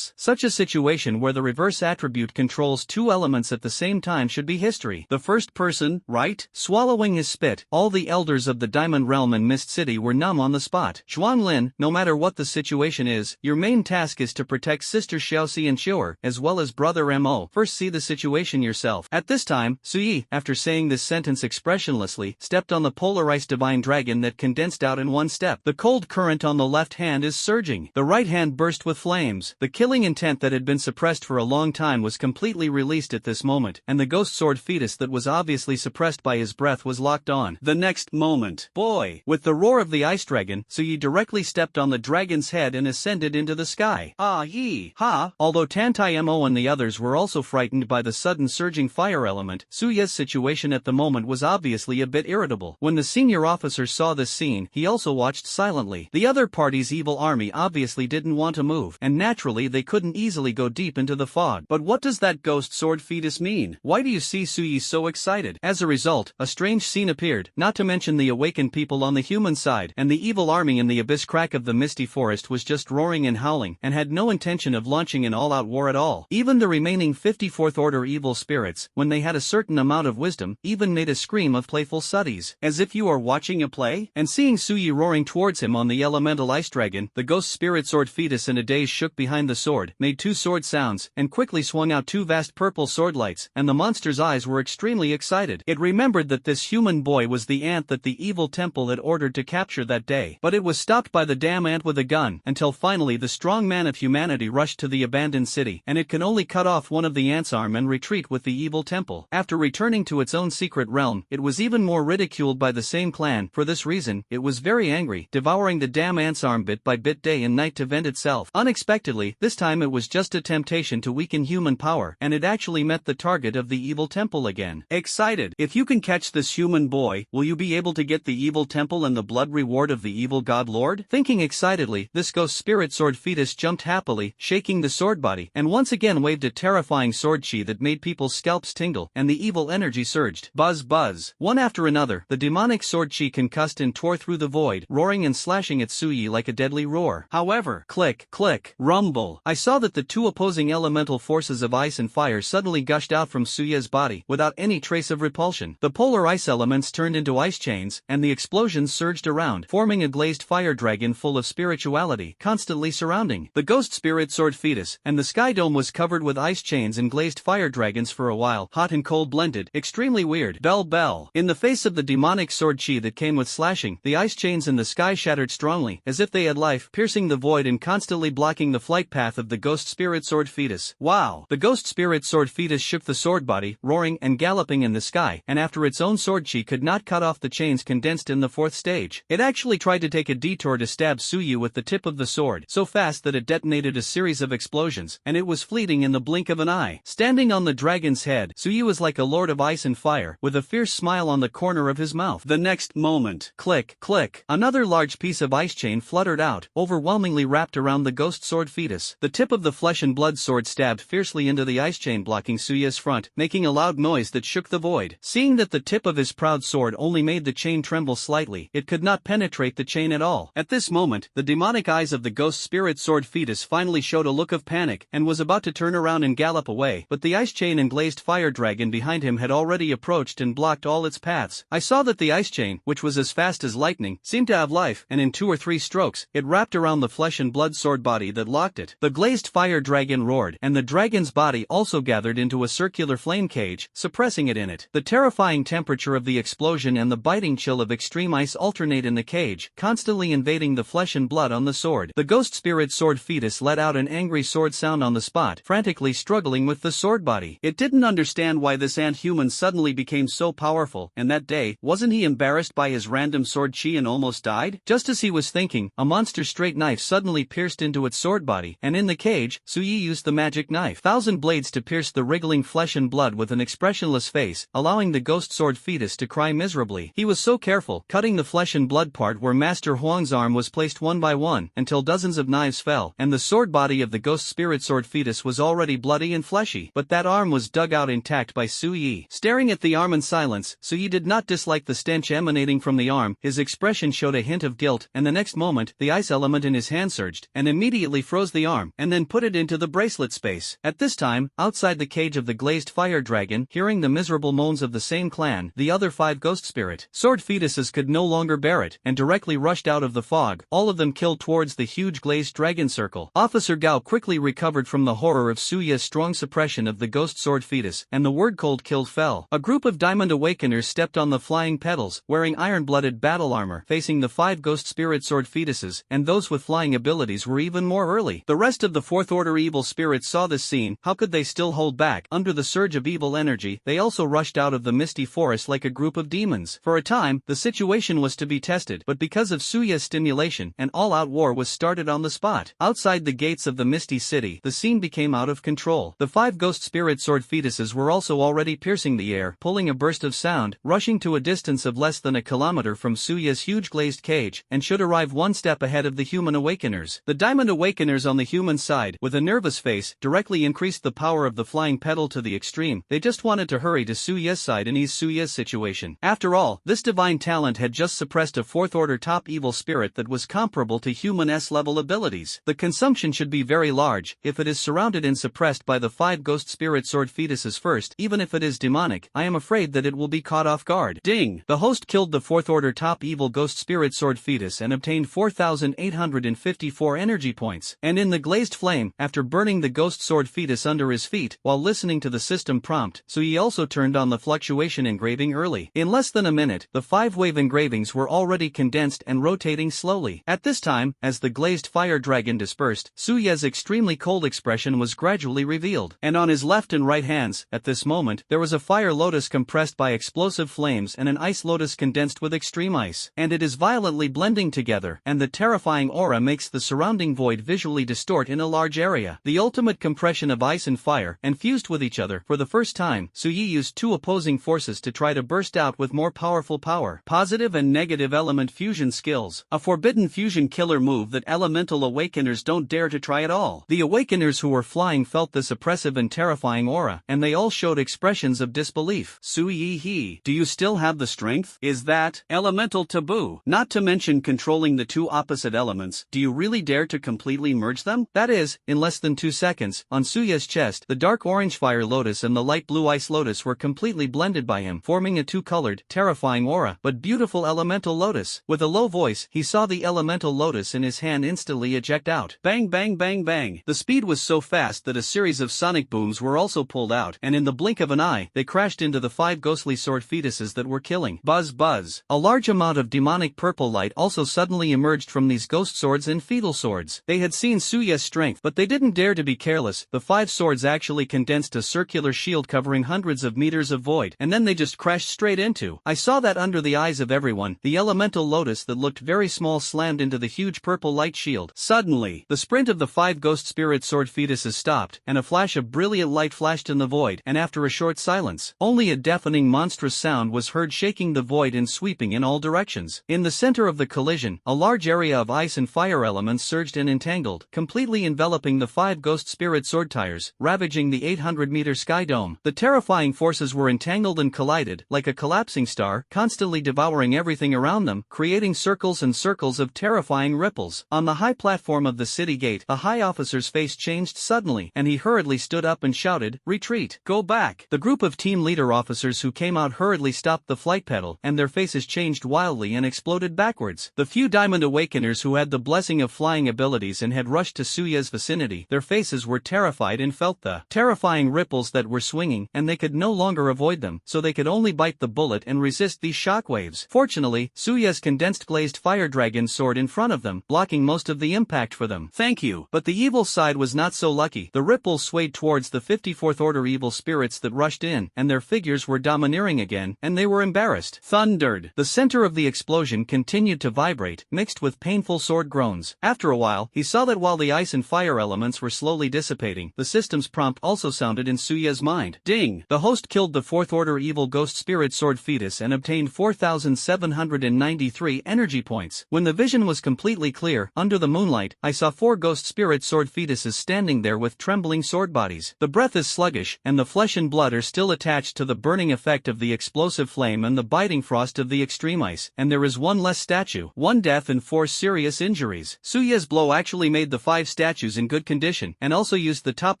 Such a situation where the reverse attribute controls two elements at the same time should be history. The first person, right? Swallowing his spit, all the elders of the Diamond Realm and Mist City were numb on the spot. Xuanlin, no matter what the situation is, your main task is to protect Sister Xiaoxi and Xiu'er, as well as Brother Mo. First see the situation yourself. At this time, Suyi, after saying this sentence expressionlessly, stepped on the polarized divine dragon that condensed out in one step. The cold current on the left hand is surging. The right hand burst with flames. The killing intent that had been suppressed for a long time was completely released at this moment, and the ghost sword fetus that was obviously suppressed by his breath was locked on. The next moment, boy! With the roar of the ice dragon, Suyi directly stepped on the dragon's head and ascended into the sky. Ah yee! Ha! Although Tantai Mo and the others were also frightened by the sudden surging fire element, Suya's situation at the moment was obviously a bit irritable. When the senior officer saw this scene, he also watched silently. The other party's evil army obviously didn't want to move, and naturally they couldn't easily go deep into the fog. But what does that ghost sword fetus mean? Why do you see Suyi so excited? As a result, a strange scene appeared, not to mention the awakened people on the human side, and the evil army in the abyss crack of the misty forest was just roaring and howling, and had no intention of launching an all-out war at all. Even the remaining 54th Order evil spirits, when they had a certain amount of wisdom, even made a scream of playful sutties. As if you are watching a play? And seeing Suyi roaring towards him on the elemental ice dragon, the ghost spirit sword fetus in a daze shook behind the sword, made two sword sounds, and quickly swung out two vast purple sword lights, and the monster's eyes were extremely excited. It remembered that this human boy was the ant that the evil temple had ordered to capture that day. But it was stopped by the damn ant with a gun, until finally the strong man of humanity rushed to the abandoned city, and it can only cut off one of the ant's arm and retreat with the evil temple. After returning to its own secret realm, it was even more ridiculed by the same clan. For this reason, it was very angry, devouring the damn ant's arm bit by bit, day and night, to vent itself. Unexpectedly, this time it was just a temptation to weaken human power, and it actually met the target of the evil temple again. Excited, if you can catch this human boy, will you be able to get the evil temple and the blood reward of the evil god lord? Thinking excitedly, this ghost spirit sword fetus jumped happily, shaking the sword body, and once again waved a terrifying sword chi that made people's scalps tingle, and the evil energy surged. Buzz buzz. One after another, the demonic sword chi concussed and tore through the void, roaring and slashing at Suyi like a deadly roar. However, click, click, rumble. I saw that the two opposing elemental forces of ice and fire suddenly gushed out from Suya's body, without any trace of repulsion. The polar ice elements turned into ice chains, and the explosions surged around, forming a glazed fire dragon full of spirituality, constantly surrounding the ghost spirit sword fetus, and the sky dome was covered with ice chains and glazed fire dragons for a while, hot and cold blended, extremely weird. Bell bell. In the face of the demonic sword chi that came with slashing, the ice chains in the sky shattered strongly, as if they had life, piercing the void and constantly blocking the flight path of the ghost spirit sword fetus. Wow! The ghost spirit sword fetus shook the sword body, roaring and galloping in the sky, and after its own sword chi could not cut off the chains condensed in the fourth stage, it actually tried to take a detour to stab Suyi with the tip of the sword, so fast that it detonated a series of explosions, and it was fleeting in the blink of an eye. Standing on the dragon's head, Suyi was like a lord of ice and fire, with a fierce smile on the corner of his mouth. The next moment, click, click, another large piece of ice chain fluttered out, overwhelmingly wrapped around the ghost sword fetus. The tip of the flesh and blood sword stabbed fiercely into the ice chain blocking Suya's front, making a loud noise that shook the void. Seeing that the tip of his proud sword only made the chain tremble slightly, it could not penetrate the chain at all. At this moment, the demonic eyes of the ghost spirit sword fetus finally showed a look of panic, and was about to turn around and gallop away, but the ice chain and glazed fire dragon behind him had already approached and blocked all its paths. I saw that the ice chain, which was as fast as lightning, seemed to have life, and in 2 or 3 strokes, it wrapped around the flesh and blood sword body that locked it. The glazed fire dragon roared, and the dragon's body also gathered into a circular flame cage, suppressing it in it. The terrifying temperature of the explosion and the biting chill of extreme ice alternate in the cage, constantly invading the flesh and blood on the sword. The ghost spirit sword fetus let out an angry sword sound on the spot, frantically struggling with the sword body. It didn't understand why this ant human suddenly became so powerful, and that day, wasn't he embarrassed by his random sword chi and almost died? Just as he was thinking, a monster straight knife suddenly pierced into its sword body, and in the cage, Suyi used the magic knife. 1,000 blades to pierce the wriggling flesh and blood with an expressionless face, allowing the ghost sword fetus to cry miserably. He was so careful, cutting the flesh and blood part where Master Huang's arm was placed one by one, until dozens of knives fell, and the sword body of the ghost spirit sword fetus was already bloody and fleshy, but that arm was dug out intact by Suyi. Staring at the arm in silence, Suyi did not dislike just like the stench emanating from the arm. His expression showed a hint of guilt, and the next moment, the ice element in his hand surged, and immediately froze the arm, and then put it into the bracelet space. At this time, outside the cage of the glazed fire dragon, hearing the miserable moans of the same clan, the other 5 ghost spirit sword fetuses could no longer bear it, and directly rushed out of the fog, all of them killed towards the huge glazed dragon circle. Officer Gao quickly recovered from the horror of Suya's strong suppression of the ghost sword fetus, and the word cold killed fell. A group of Diamond Awakeners stepped on the flying petals, wearing iron-blooded battle armor, facing the 5 ghost spirit sword fetuses, and those with flying abilities were even more early. The rest of the 4th Order evil spirits saw this scene. How could they still hold back? Under the surge of evil energy, they also rushed out of the misty forest like a group of demons. For a time, the situation was to be tested, but because of Suya's stimulation, an all-out war was started on the spot. Outside the gates of the misty city, the scene became out of control. The 5 ghost spirit sword fetuses were also already piercing the air, pulling a burst of sound, rushing to a distance of less than a kilometer from Suya's huge glazed cage, and should arrive one step ahead of the human awakeners. The Diamond Awakeners on the human side, with a nervous face, directly increased the power of the flying petal to the extreme. They just wanted to hurry to Suya's side and ease Suya's situation. After all, this divine talent had just suppressed a 4th Order top evil spirit that was comparable to human S-level abilities. The consumption should be very large. If it is surrounded and suppressed by the 5 ghost spirit sword fetuses first, even if it is demonic, I am afraid that it will be caught off guard. Ding! The host killed the 4th Order top evil ghost spirit sword fetus and obtained 4,854 energy points. And in the glazed flame, after burning the ghost sword fetus under his feet, while listening to the system prompt, so he also turned on the fluctuation engraving early. In less than a minute, the 5-wave engravings were already condensed and rotating slowly. At this time, as the glazed fire dragon dispersed, Suya's extremely cold expression was gradually revealed. And on his left and right hands, at this moment, there was a fire lotus compressed by explosive flames and an ice lotus condensed with extreme ice. And it is violently blending together, and the terrifying aura makes the surrounding void visually distort in a large area. The ultimate compression of ice and fire, and fused with each other. For the first time, Suyi used 2 opposing forces to try to burst out with more powerful power. Positive and negative element fusion skills. A forbidden fusion killer move that elemental awakeners don't dare to try at all. The awakeners who were flying felt this oppressive and terrifying aura, and they all showed expressions of disbelief. Suyi, do you still have the strength? Is that elemental taboo? Not to mention controlling the 2 opposite elements. Do you really dare to completely merge them? That is, in less than 2 seconds, on Suya's chest, the dark orange fire lotus and the light blue ice lotus were completely blended by him, forming a 2-colored, terrifying aura, but beautiful elemental lotus. With a low voice, he saw the elemental lotus in his hand instantly eject out. Bang bang bang bang. The speed was so fast that a series of sonic booms were also pulled out, and in the blink of an eye, they crashed into the 5 ghostly sword fetuses that were killing. Buzz buzz. A large amount of demonic purple light also suddenly emerged from these ghost swords and fetal swords. They had seen Suya's strength, but they didn't dare to be careless. The 5 swords actually condensed a circular shield covering hundreds of meters of void, and then they just crashed straight into. I saw that under the eyes of everyone, the elemental lotus that looked very small slammed into the huge purple light shield. Suddenly, the sprint of the 5 ghost spirit sword fetuses stopped, and a flash of brilliant light flashed in the void, and after a short silence, only a deafening monstrous sound was heard shaking the void and sweeping in all directions. In the center of the collision, a large area of ice and fire elements surged and entangled, completely enveloping the 5 ghost spirit sword tires, ravaging the 800-meter sky dome. The terrifying forces were entangled and collided, like a collapsing star, constantly devouring everything around them, creating circles and circles of terrifying ripples. On the high platform of the city gate, a high officer's face changed suddenly, and he hurriedly stood up and shouted, "Retreat! Go back!" The group of team leader officers who came out hurriedly stopped the flight pedal, and their faces changed wildly and exploded backwards. The few Diamond Awakeners who had the blessing of flying abilities and had rushed to Suya's vicinity, their faces were terrified and felt the terrifying ripples that were swinging, and they could no longer avoid them, so they could only bite the bullet and resist these shockwaves. Fortunately, Suya's condensed glazed fire dragon soared in front of them, blocking most of the impact for them. Thank you. But the evil side was not so lucky. The ripples swayed towards the 54th Order evil spirits that rushed in, and their figures were domineering again, and they were embarrassed. Thundered. The center of the explosion continued to vibrate, mixed with painful sword groans. After a while, he saw that while the ice and fire elements were slowly dissipating, the system's prompt also sounded in Suya's mind. Ding! The host killed the 4th Order evil ghost spirit sword fetus and obtained 4,793 energy points. When the vision was completely clear, under the moonlight, I saw 4 ghost spirit sword fetuses standing there with trembling sword bodies. The breath is sluggish, and the flesh and blood are still attached to the burning effect of the explosive flame flame and the biting frost of the extreme ice, and there is one less statue, 1 death and 4 serious injuries. Suye's blow actually made the 5 statues in good condition, and also used the top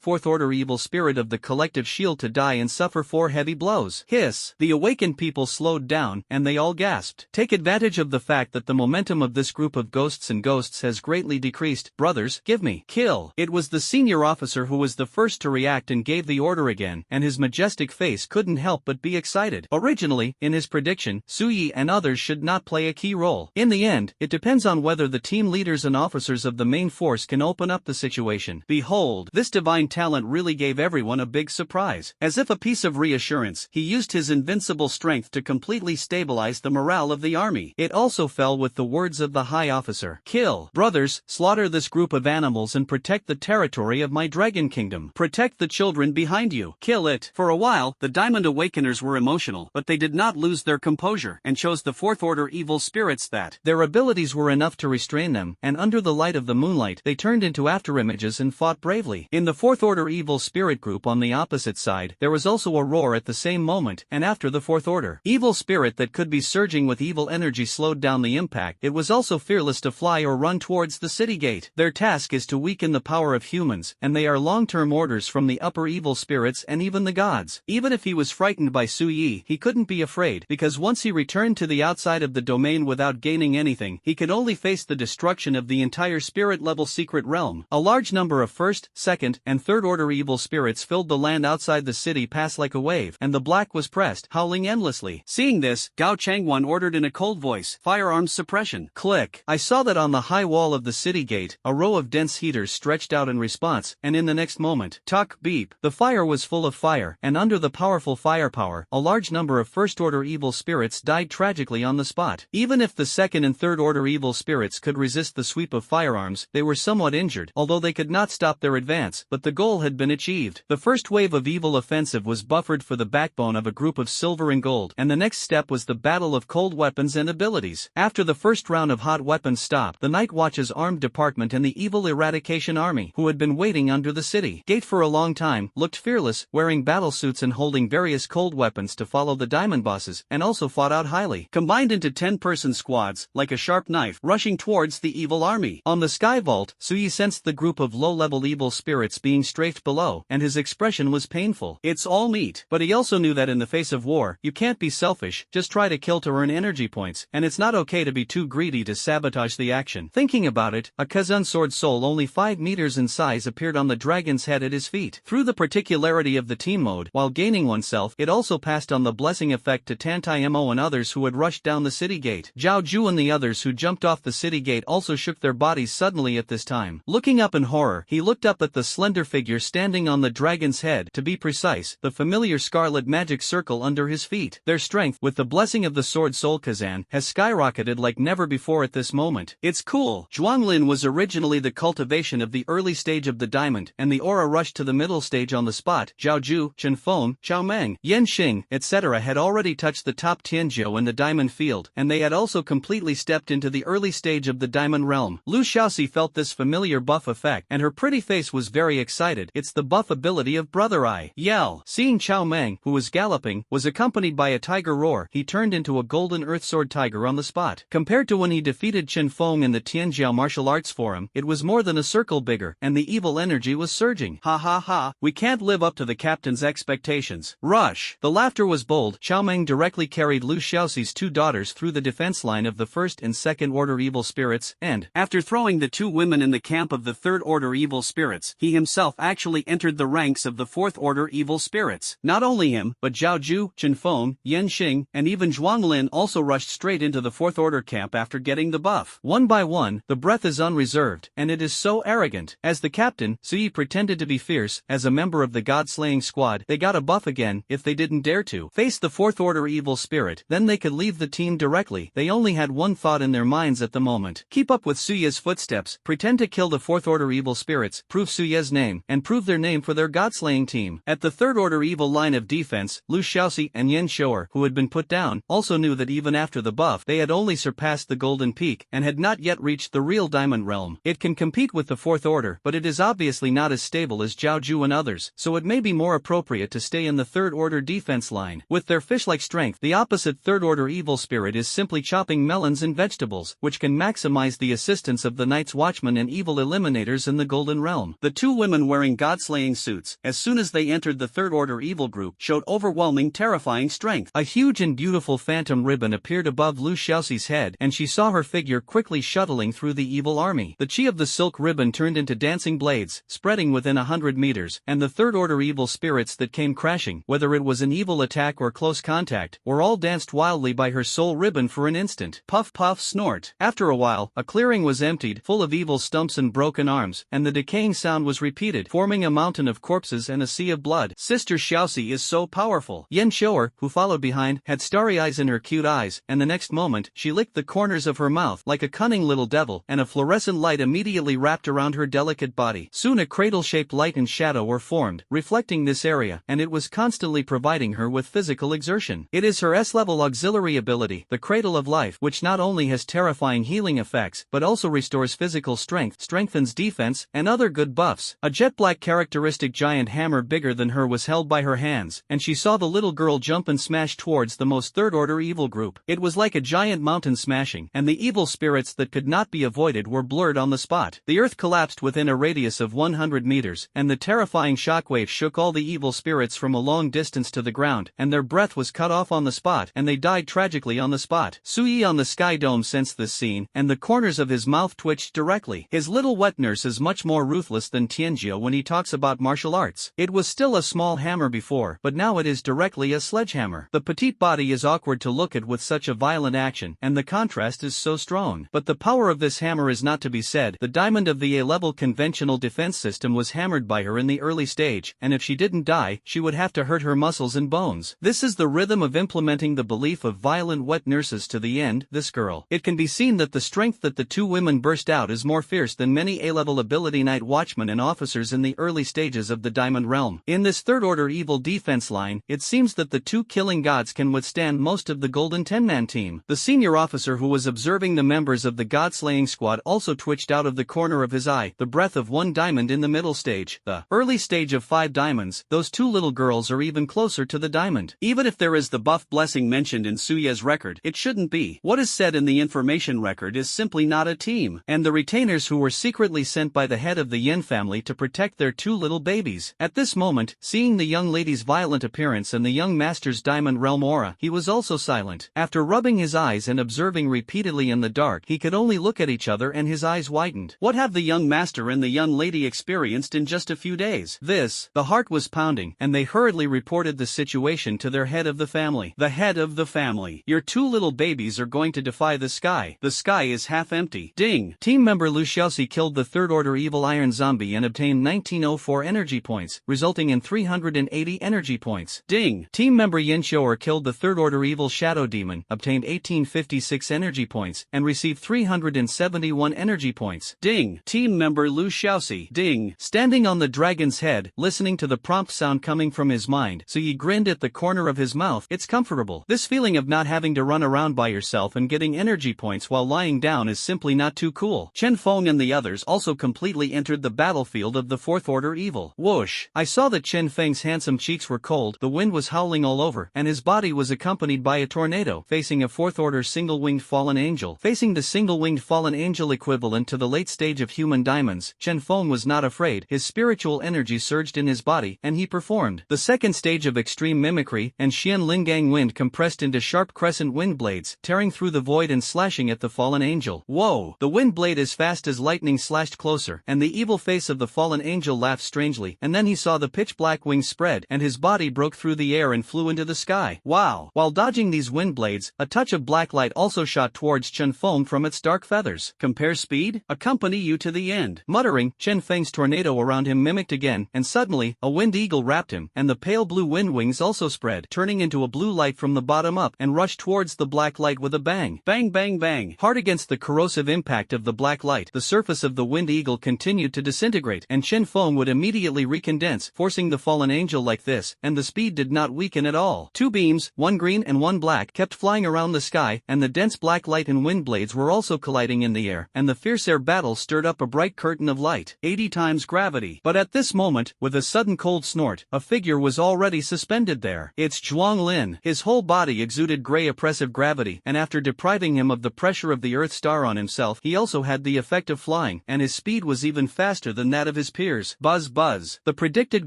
4th order evil spirit of the collective shield to die and suffer 4 heavy blows. Hiss! The awakened people slowed down, and they all gasped. Take advantage of the fact that the momentum of this group of ghosts and ghosts has greatly decreased. Brothers, give me. Kill! It was the senior officer who was the first to react and gave the order again, and his majestic face couldn't help but be excited. Originally, in his prediction, Suyi and others should not play a key role. In the end, it depends on whether the team leaders and officers of the main force can open up the situation. Behold, this divine talent really gave everyone a big surprise. As if a piece of reassurance, he used his invincible strength to completely stabilize the morale of the army. It also fell with the words of the high officer. Kill! Brothers, slaughter this group of animals and protect the territory of my dragon kingdom. Protect the children behind you. Kill it. For a while, the Diamond Awakeners were emotional, but they did not lose their composure, and chose the 4th order evil spirits that their abilities were enough to restrain them, and under the light of the moonlight, they turned into afterimages and fought bravely. In the 4th order evil spirit group on the opposite side, there was also a roar at the same moment, and after the 4th order evil spirit that could be surging with evil energy slowed down the impact. It was also fearless to fly or run towards the city gate. Their task is to weaken the power of humans, and they are long-term orders from the upper evil spirits and even the gods. Even if he was frightened by Suyi, he couldn't be afraid, because once he returned to the outside of the domain without gaining anything, he could only face the destruction of the entire spirit-level secret realm. A large number of 1st, 2nd, and 3rd order evil spirits filled the land outside the city pass like a wave, and the black was pressed, howling endlessly. Seeing this, Gao Changwan ordered in a cold voice, firearms suppression. Click. I saw that on the high wall of the city gate, a row of dense heaters stretched out in response, and in the next moment, tuck, beep, the fire was full of fire, and under the powerful firepower, a large number of 1st order evil spirits died tragically on the spot. Even if the 2nd and 3rd order evil spirits could resist the sweep of firearms, they were somewhat injured, although they could not stop their advance, but the goal had been achieved. The first wave of evil offensive was buffered for the backbone of a group of silver and gold, and the next step was the battle of cold weapons and abilities. After the first round of hot weapons stopped, the Night Watch's armed department and the evil eradication army, who had been waiting under the city gate for a long time, looked fearless, wearing battle suits and holding various cold weapons to follow the diamond bosses, and also fought out highly, combined into 10-person squads, like a sharp knife, rushing towards the evil army. On the sky vault, Suyi sensed the group of low-level evil spirits being strafed below, and his expression was painful. It's all meat. But he also knew that in the face of war, you can't be selfish, just try to kill to earn energy points, and it's not okay to be too greedy to sabotage the action. Thinking about it, a Kazun sword soul only 5 meters in size appeared on the dragon's head at his feet. Through the particularity of the team mode, while gaining oneself, it also passed on the blessing effect to Tantai Mo and others who had rushed down the city gate. Zhao Ju and the others who jumped off the city gate also shook their bodies suddenly at this time. Looking up in horror, he looked up at the slender figure standing on the dragon's head, to be precise, the familiar scarlet magic circle under his feet. Their strength, with the blessing of the sword soul Kazan, has skyrocketed like never before at this moment. It's cool. Zhuanglin was originally the cultivation of the early stage of the diamond, and the aura rushed to the middle stage on the spot. Zhao Ju, Chen Feng, Xiao Meng, Yan Xing, etc. had already touched the top Tianjiu in the diamond field, and they had also completely stepped into the early stage of the diamond realm. Lu Xiaoxi felt this familiar buff effect, and her pretty face was very excited. It's the buff ability of Brother Eye. Yell! Seeing Xiao Meng, who was galloping, was accompanied by a tiger roar, he turned into a golden earth sword tiger on the spot. Compared to when he defeated Chen Feng in the Tianjiao Martial Arts Forum, it was more than a circle bigger, and the evil energy was surging. Ha ha ha, we can't live up to the captain's expectations. Rush! The laughter was bold. Xiao Meng directly carried Lu Xiaoxi's 2 daughters through the defense line of the 1st and 2nd order evil spirits, and, after throwing the 2 women in the camp of the 3rd order evil spirits, he himself actually entered the ranks of the 4th order evil spirits. Not only him, but Zhao Ju, Chen Feng, Yan Xing, and even Zhuanglin also rushed straight into the 4th order camp after getting the buff. One by one, the breath is unreserved, and it is so arrogant. As the captain, Suyi pretended to be fierce. As a member of the god-slaying squad, they got a buff again. If they didn't dare to face the 4th order evil spirit, then they could leave the team directly. They only had one thought in their minds at the moment. Keep up with Suye's footsteps, pretend to kill the 4th order evil spirits, prove Suye's name, and prove their name for their god-slaying team. At the 3rd order evil line of defense, Lu Xiaoxi and Yan Shouer, who had been put down, also knew that even after the buff, they had only surpassed the golden peak, and had not yet reached the real diamond realm. It can compete with the 4th order, but it is obviously not as stable as Zhao Ju and others, so it may be more appropriate to stay in the 3rd order defense line. With their fish-like like strength. The opposite third-order evil spirit is simply chopping melons and vegetables, which can maximize the assistance of the Night's Watchmen and evil eliminators in the Golden Realm. The two women wearing god-slaying suits, as soon as they entered the third-order evil group, showed overwhelming, terrifying strength. A huge and beautiful phantom ribbon appeared above Lu Xiaoxi's head, and she saw her figure quickly shuttling through the evil army. The chi of the silk ribbon turned into dancing blades, spreading within 100 meters, and the third-order evil spirits that came crashing, whether it was an evil attack or close contact, were all danced wildly by her soul ribbon for an instant. Puff puff snort. After a while, a clearing was emptied, full of evil stumps and broken arms, and the decaying sound was repeated, forming a mountain of corpses and a sea of blood. Sister Xiaoxi is so powerful. Yen Shouer, who followed behind, had starry eyes in her cute eyes, and the next moment, she licked the corners of her mouth like a cunning little devil, and a fluorescent light immediately wrapped around her delicate body. Soon a cradle-shaped light and shadow were formed, reflecting this area, and it was constantly providing her with physical exertion. It is her S-level auxiliary ability, the Cradle of Life, which not only has terrifying healing effects, but also restores physical strength, strengthens defense, and other good buffs. A jet-black characteristic giant hammer bigger than her was held by her hands, and she saw the little girl jump and smash towards the most third-order evil group. It was like a giant mountain smashing, and the evil spirits that could not be avoided were blurred on the spot. The earth collapsed within a radius of 100 meters, and the terrifying shockwave shook all the evil spirits from a long distance to the ground, and their breath was cut off on the spot, and they died tragically on the spot. Sui on the Sky Dome sensed this scene, and the corners of his mouth twitched directly. His little wet nurse is much more ruthless than Tianjia when he talks about martial arts. It was still a small hammer before, but now it is directly a sledgehammer. The petite body is awkward to look at with such a violent action, and the contrast is so strong. But the power of this hammer is not to be said. The diamond of the A-level conventional defense system was hammered by her in the early stage, and if she didn't die, she would have to hurt her muscles and bones. This is the rhythm of implementing the belief of violent wet nurses to the end, this girl. It can be seen that the strength that the two women burst out is more fierce than many A-level ability night watchmen and officers in the early stages of the Diamond Realm. In this third-order evil defense line, it seems that the two killing gods can withstand most of the Golden 10-man team. The senior officer who was observing the members of the god-slaying squad also twitched out of the corner of his eye, the breath of one diamond in the middle stage. The early stage of 5 diamonds, those two little girls are even closer to the diamond. Even if there is the buff blessing mentioned in Suya's record, it shouldn't be. What is said in the information record is simply not a team. And the retainers who were secretly sent by the head of the Yin family to protect their two little babies. At this moment, seeing the young lady's violent appearance and the young master's diamond realm aura, he was also silent. After rubbing his eyes and observing repeatedly in the dark, he could only look at each other and his eyes widened. What have the young master and the young lady experienced in just a few days? The heart was pounding, and they hurriedly reported the situation to their head of the family. The head of the family. Your two little babies are going to defy the sky. The sky is half empty. Ding! Team member Lu Xiaoxi killed the third-order evil iron zombie and obtained 1904 energy points, resulting in 380 energy points. Ding! Team member Yin Shouer killed the third-order evil shadow demon, obtained 1856 energy points, and received 371 energy points. Ding! Team member Lu Xiaoxi. Ding! Standing on the dragon's head, listening to the prompt sound coming from his mind, so he grinned at the corner of his mouth. It's comfortable. This feeling of not having to run around by yourself and getting energy points while lying down is simply not too cool. Chen Feng and the others also completely entered the battlefield of the fourth-order evil. Whoosh! I saw that Chen Feng's handsome cheeks were cold, the wind was howling all over, and his body was accompanied by a tornado, facing a fourth-order single-winged fallen angel. Facing the single-winged fallen angel equivalent to the late stage of human diamonds, Chen Feng was not afraid. His spiritual energy surged in his body, and he performed the second stage of extreme mimicry, and Xian Lingang wind compressed into sharp crescent wind blades, tearing through the void and slashing at the fallen angel. Whoa! The wind blade as fast as lightning slashed closer, and the evil face of the fallen angel laughed strangely, and then he saw the pitch-black wings spread, and his body broke through the air and flew into the sky. Wow! While dodging these wind blades, a touch of black light also shot towards Chen Feng from its dark feathers. Compare speed? Accompany you to the end. Muttering, Chen Feng's tornado around him mimicked again, and suddenly, a wind eagle wrapped him, and the pale blue wind wings also spread, turning into a blue light from the bottom up, and rushed towards the black light with a bang. Bang bang bang. Hard against the corrosive impact of the black light, the surface of the wind eagle continued to disintegrate, and Chen Feng would immediately recondense, forcing the fallen angel like this, and the speed did not weaken at all. Two beams, one green and one black, kept flying around the sky, and the dense black light and wind blades were also colliding in the air, and the fierce air battle stirred up a bright curtain of light, 80 times gravity. But at this moment, with a sudden cold snort, a figure was already suspended there. It's Zhuang Lin. His whole body exuded gray oppressive gravity, and after depriving him of the pressure of the Earth star on himself, he also had the effect of flying, and his speed was even faster than that of his peers. Buzz buzz. The predicted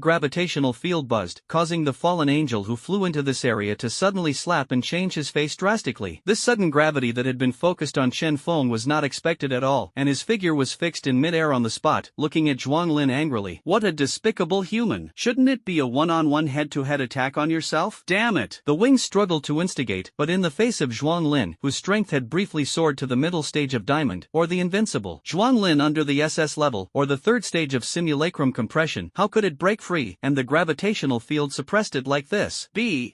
gravitational field buzzed, causing the fallen angel who flew into this area to suddenly slap and change his face drastically. This sudden gravity that had been focused on Chen Feng was not expected at all, and his figure was fixed in mid-air on the spot, looking at Zhuang Lin angrily. What a despicable human. Shouldn't it be a one-on-one head-to-head attack on yourself? Damn it. The wings struggled to instigate, but in the face of Zhuang Lin, whose strength had briefly soared to the middle stage of Diamond, or the Invincible, Zhuang Lin under the SS level, or the third stage of Simulacrum Compression, how could it break free, and the gravitational field suppressed it like this?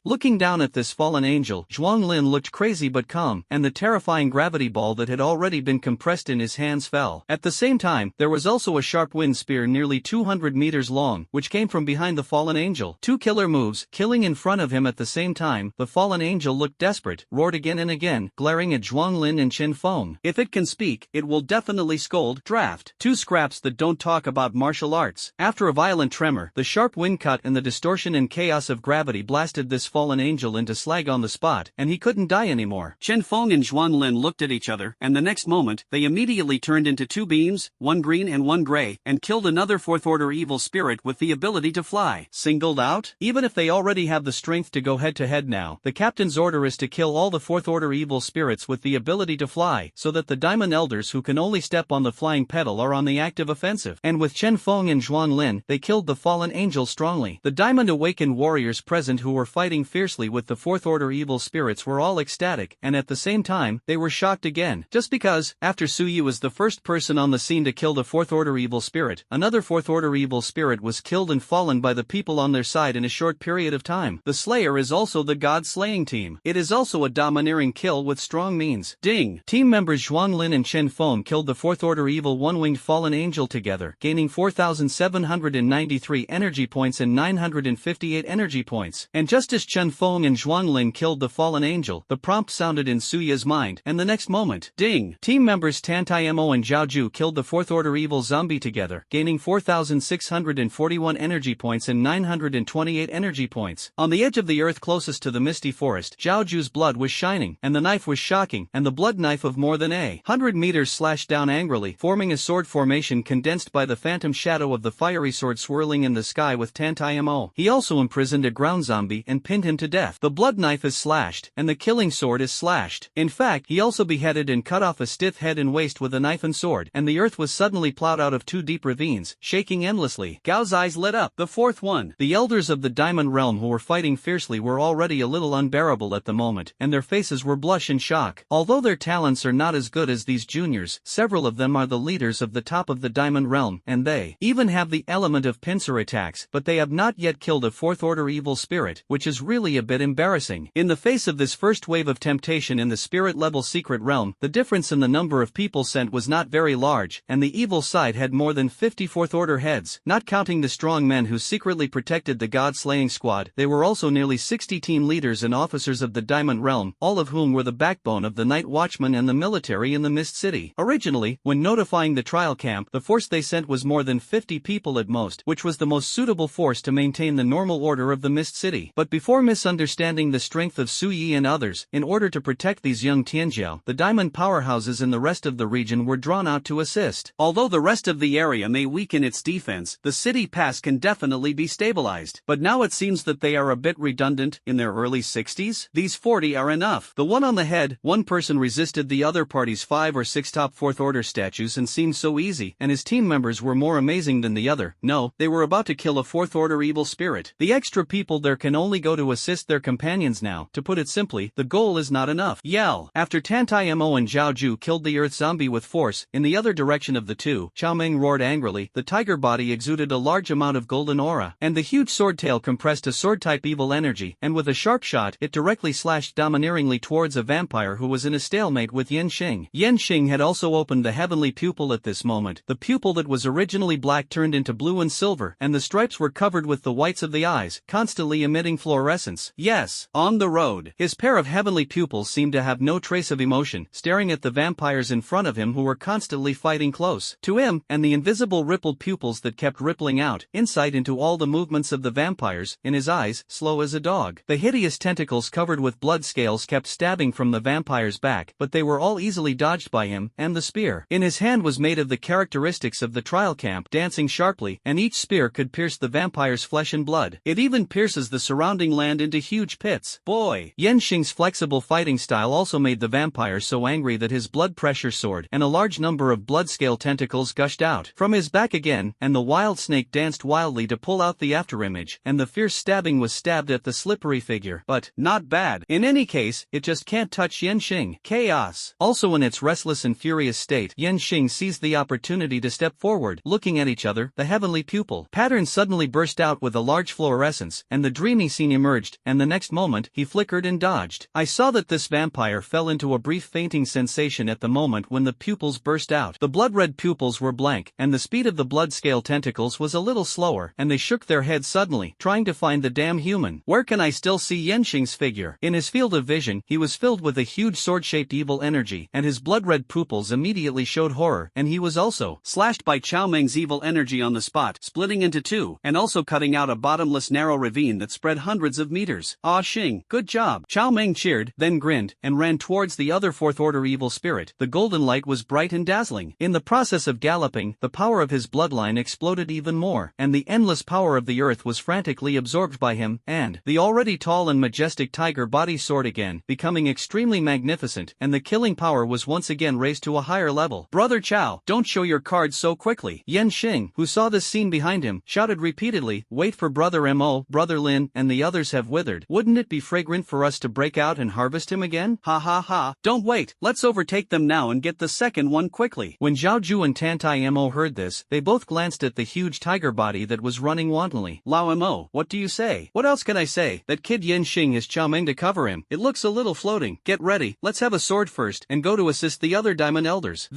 Looking down at this fallen angel, Zhuang Lin looked crazy but calm, and the terrifying gravity ball that had already been compressed in his hands fell. At the same time, there was also a sharp wind spear nearly 200 meters long, which came from behind the fallen angel. Two killer moves, killing in front of him at the same time. The fallen angel looked desperate, roared again and again, glaring at Zhuang Lin and Chen Feng. If it can speak, it will definitely scold. Draft. Two scraps that don't talk about martial arts. After a violent tremor, the sharp wind cut and the distortion and chaos of gravity blasted this fallen angel into slag on the spot, and he couldn't die anymore. Chen Feng and Zhuang Lin looked at each other, and the next moment, they immediately turned into two beams, one green and one gray, and killed another fourth-order evil spirit with the ability to fly. Singled out? Even if they already have the strength to go head-to-head now, the captain's order is to kill all the fourth-order evil spirits with the ability to fly, so that the Diamond Elders who can only step on the flying pedal are on the active offensive. And with Chen Feng and Zhuang Lin, they killed the fallen angel strongly. The Diamond Awakened warriors present who were fighting fiercely with the fourth-order evil spirits were all ecstatic, and at the same time, they were shocked again. Just because, after Su Yi was the first person on the scene to kill the fourth-order evil spirit, another fourth-order evil spirit was killed and fallen by the people on their side in a short period of time. The Slayer is also the god-slaying team. It is also a domineering kill with strong means. Ding! Team members Zhuang Lin and Chen Feng killed the fourth-order evil one-winged fallen angel together, gaining 4,793 energy points and 958 energy points. And just as Chen Feng and Zhuang Lin killed the fallen angel, the prompt sounded in Su Yi's mind, and the next moment, ding! Team members Tan Tai Mo and Zhao Ju killed the fourth-order evil zombie together, gaining 4,641 energy points and 928 energy points. On the edge of the earth closest to the misty forest, Zhao Ju's blood was shining, and the knife was shocking, and the blood knife of more than 100 meters slashed down angrily, forming a sword formation condensed by the phantom shadow of the fiery sword swirling in the sky with Tan Tai Mo. He also imprisoned a ground zombie and pinned him to death. The blood knife is slashed, and the killing sword is slashed. In fact, he also beheaded and cut off a stiff head and waist with a knife and sword, and the earth was suddenly plowed out of two deep ravines, shaking endlessly. Gao's eyes lit up. The fourth one. The elders of the Diamond Realm who were fighting fiercely were already a little unbearable at the moment, and their faces were blush in shock. Although their talents are not as good as these juniors, several of them are the leaders of the top of the Diamond Realm, and they even have the element of pincer attacks, but they have not yet killed a fourth-order evil spirit, which is really a bit embarrassing. In the face of this first wave of temptation in the spirit-level secret realm, the difference in the number of people sent was not very large, and the evil side had more than 50 fourth-order heads. Not counting the strong men who secretly protected the god-slaying squad, they were also nearly 60 team leaders and officers of the Diamond Realm, all of whom were the backbone of the Night Watchman and the military in the Mist City. Originally, when notifying the trial camp, the force they sent was more than 50 people at most, which was the most suitable force to maintain the normal order of the Mist City. But before misunderstanding the strength of Su Yi and others, in order to protect these young Tianjiao, the diamond powerhouses in the rest of the region were drawn out to assist. Although the rest of the area may weaken its defense, the city pass can definitely be stabilized. But now it seems that they are a bit redundant. In their early 60s, these 40 are enough. The one on the head, one person resisted the other party's 5 or 6 top fourth-order statues and seemed so easy, and his team members were more amazing than the other. No, they were about to kill a fourth-order evil spirit. The extra people there can only go to assist their companions now. To put it simply, the goal is not enough. Yell! After Tan Tai Mo and Zhao Ju killed the earth zombie with force, in the other direction of the two, Chao Meng roared angrily. The tiger body exuded a large amount of golden aura, and the huge sword tail compressed a sword-type evil energy, and with a sharp shot, it directly slashed domineeringly towards a vampire who was in a stalemate with Yen Xing. Yen Xing had also opened the heavenly pupil at this moment. The pupil that was originally black turned into blue and silver, and the stripes were covered with the whites of the eyes, constantly emitting fluorescence. Yes, on the road. His pair of heavenly pupils seemed to have no trace of emotion, staring at the vampires in front of him who were constantly fighting close to him, and the invisible rippled pupils that kept rippling out, insight into all the movements of the vampires, in his eyes, slow as a dog. dog. The hideous tentacles covered with blood scales kept stabbing from the vampire's back, but they were all easily dodged by him and the spear in his hand was made of the characteristics of the trial camp, dancing sharply, and each spear could pierce the vampire's flesh and blood. It even pierces the surrounding land into huge pits. Boy! Yan Xing's flexible fighting style also made the vampire so angry that his blood pressure soared, and a large number of blood scale tentacles gushed out from his back again, and the wild snake danced wildly to pull out the afterimage, and the fierce stabbing was stabbed at the slippery figure. But, not bad. In any case, it just can't touch Yan Xing. Chaos. Also in its restless and furious state, Yan Xing seized the opportunity to step forward. Looking at each other, the heavenly pupil pattern suddenly burst out with a large fluorescence, and the dreamy scene emerged, and the next moment, he flickered and dodged. I saw that this vampire fell into a brief fainting sensation at the moment when the pupils burst out. The blood-red pupils were blank, and the speed of the blood-scale tentacles was a little slower, and they shook their heads suddenly, trying to find the damn human. Where can I still see Yan Xing's figure? In his field of vision, he was filled with a huge sword-shaped evil energy, and his blood-red pupils immediately showed horror, and he was also slashed by Chao Meng's evil energy on the spot, splitting into two, and also cutting out a bottomless narrow ravine that spread hundreds of meters. Ah Xing, good job. Chao Meng cheered, then grinned, and ran towards the other fourth-order evil spirit. The golden light was bright and dazzling. In the process of galloping, the power of his bloodline exploded even more, and the endless power of the earth was frantically absorbed by him, and the already tall and majestic tiger body soared again, becoming extremely magnificent, and the killing power was once again raised to a higher level. Brother Chao, don't show your cards so quickly. Yan Xing, who saw this scene behind him, shouted repeatedly, wait for Brother Mo, Brother Lin, and the others have withered. Wouldn't it be fragrant for us to break out and harvest him again? Ha ha ha. Don't wait, let's overtake them now and get the second one quickly. When Zhao Ju and Tantai Mo heard this, they both glanced at the huge tiger body that was running wantonly. Lao Mo, what do you say? What else can I say? That kid Yan Xing has Chao Meng to cover him. It looks a little floating. Get ready, let's have a sword first, and go to assist the other diamond elders.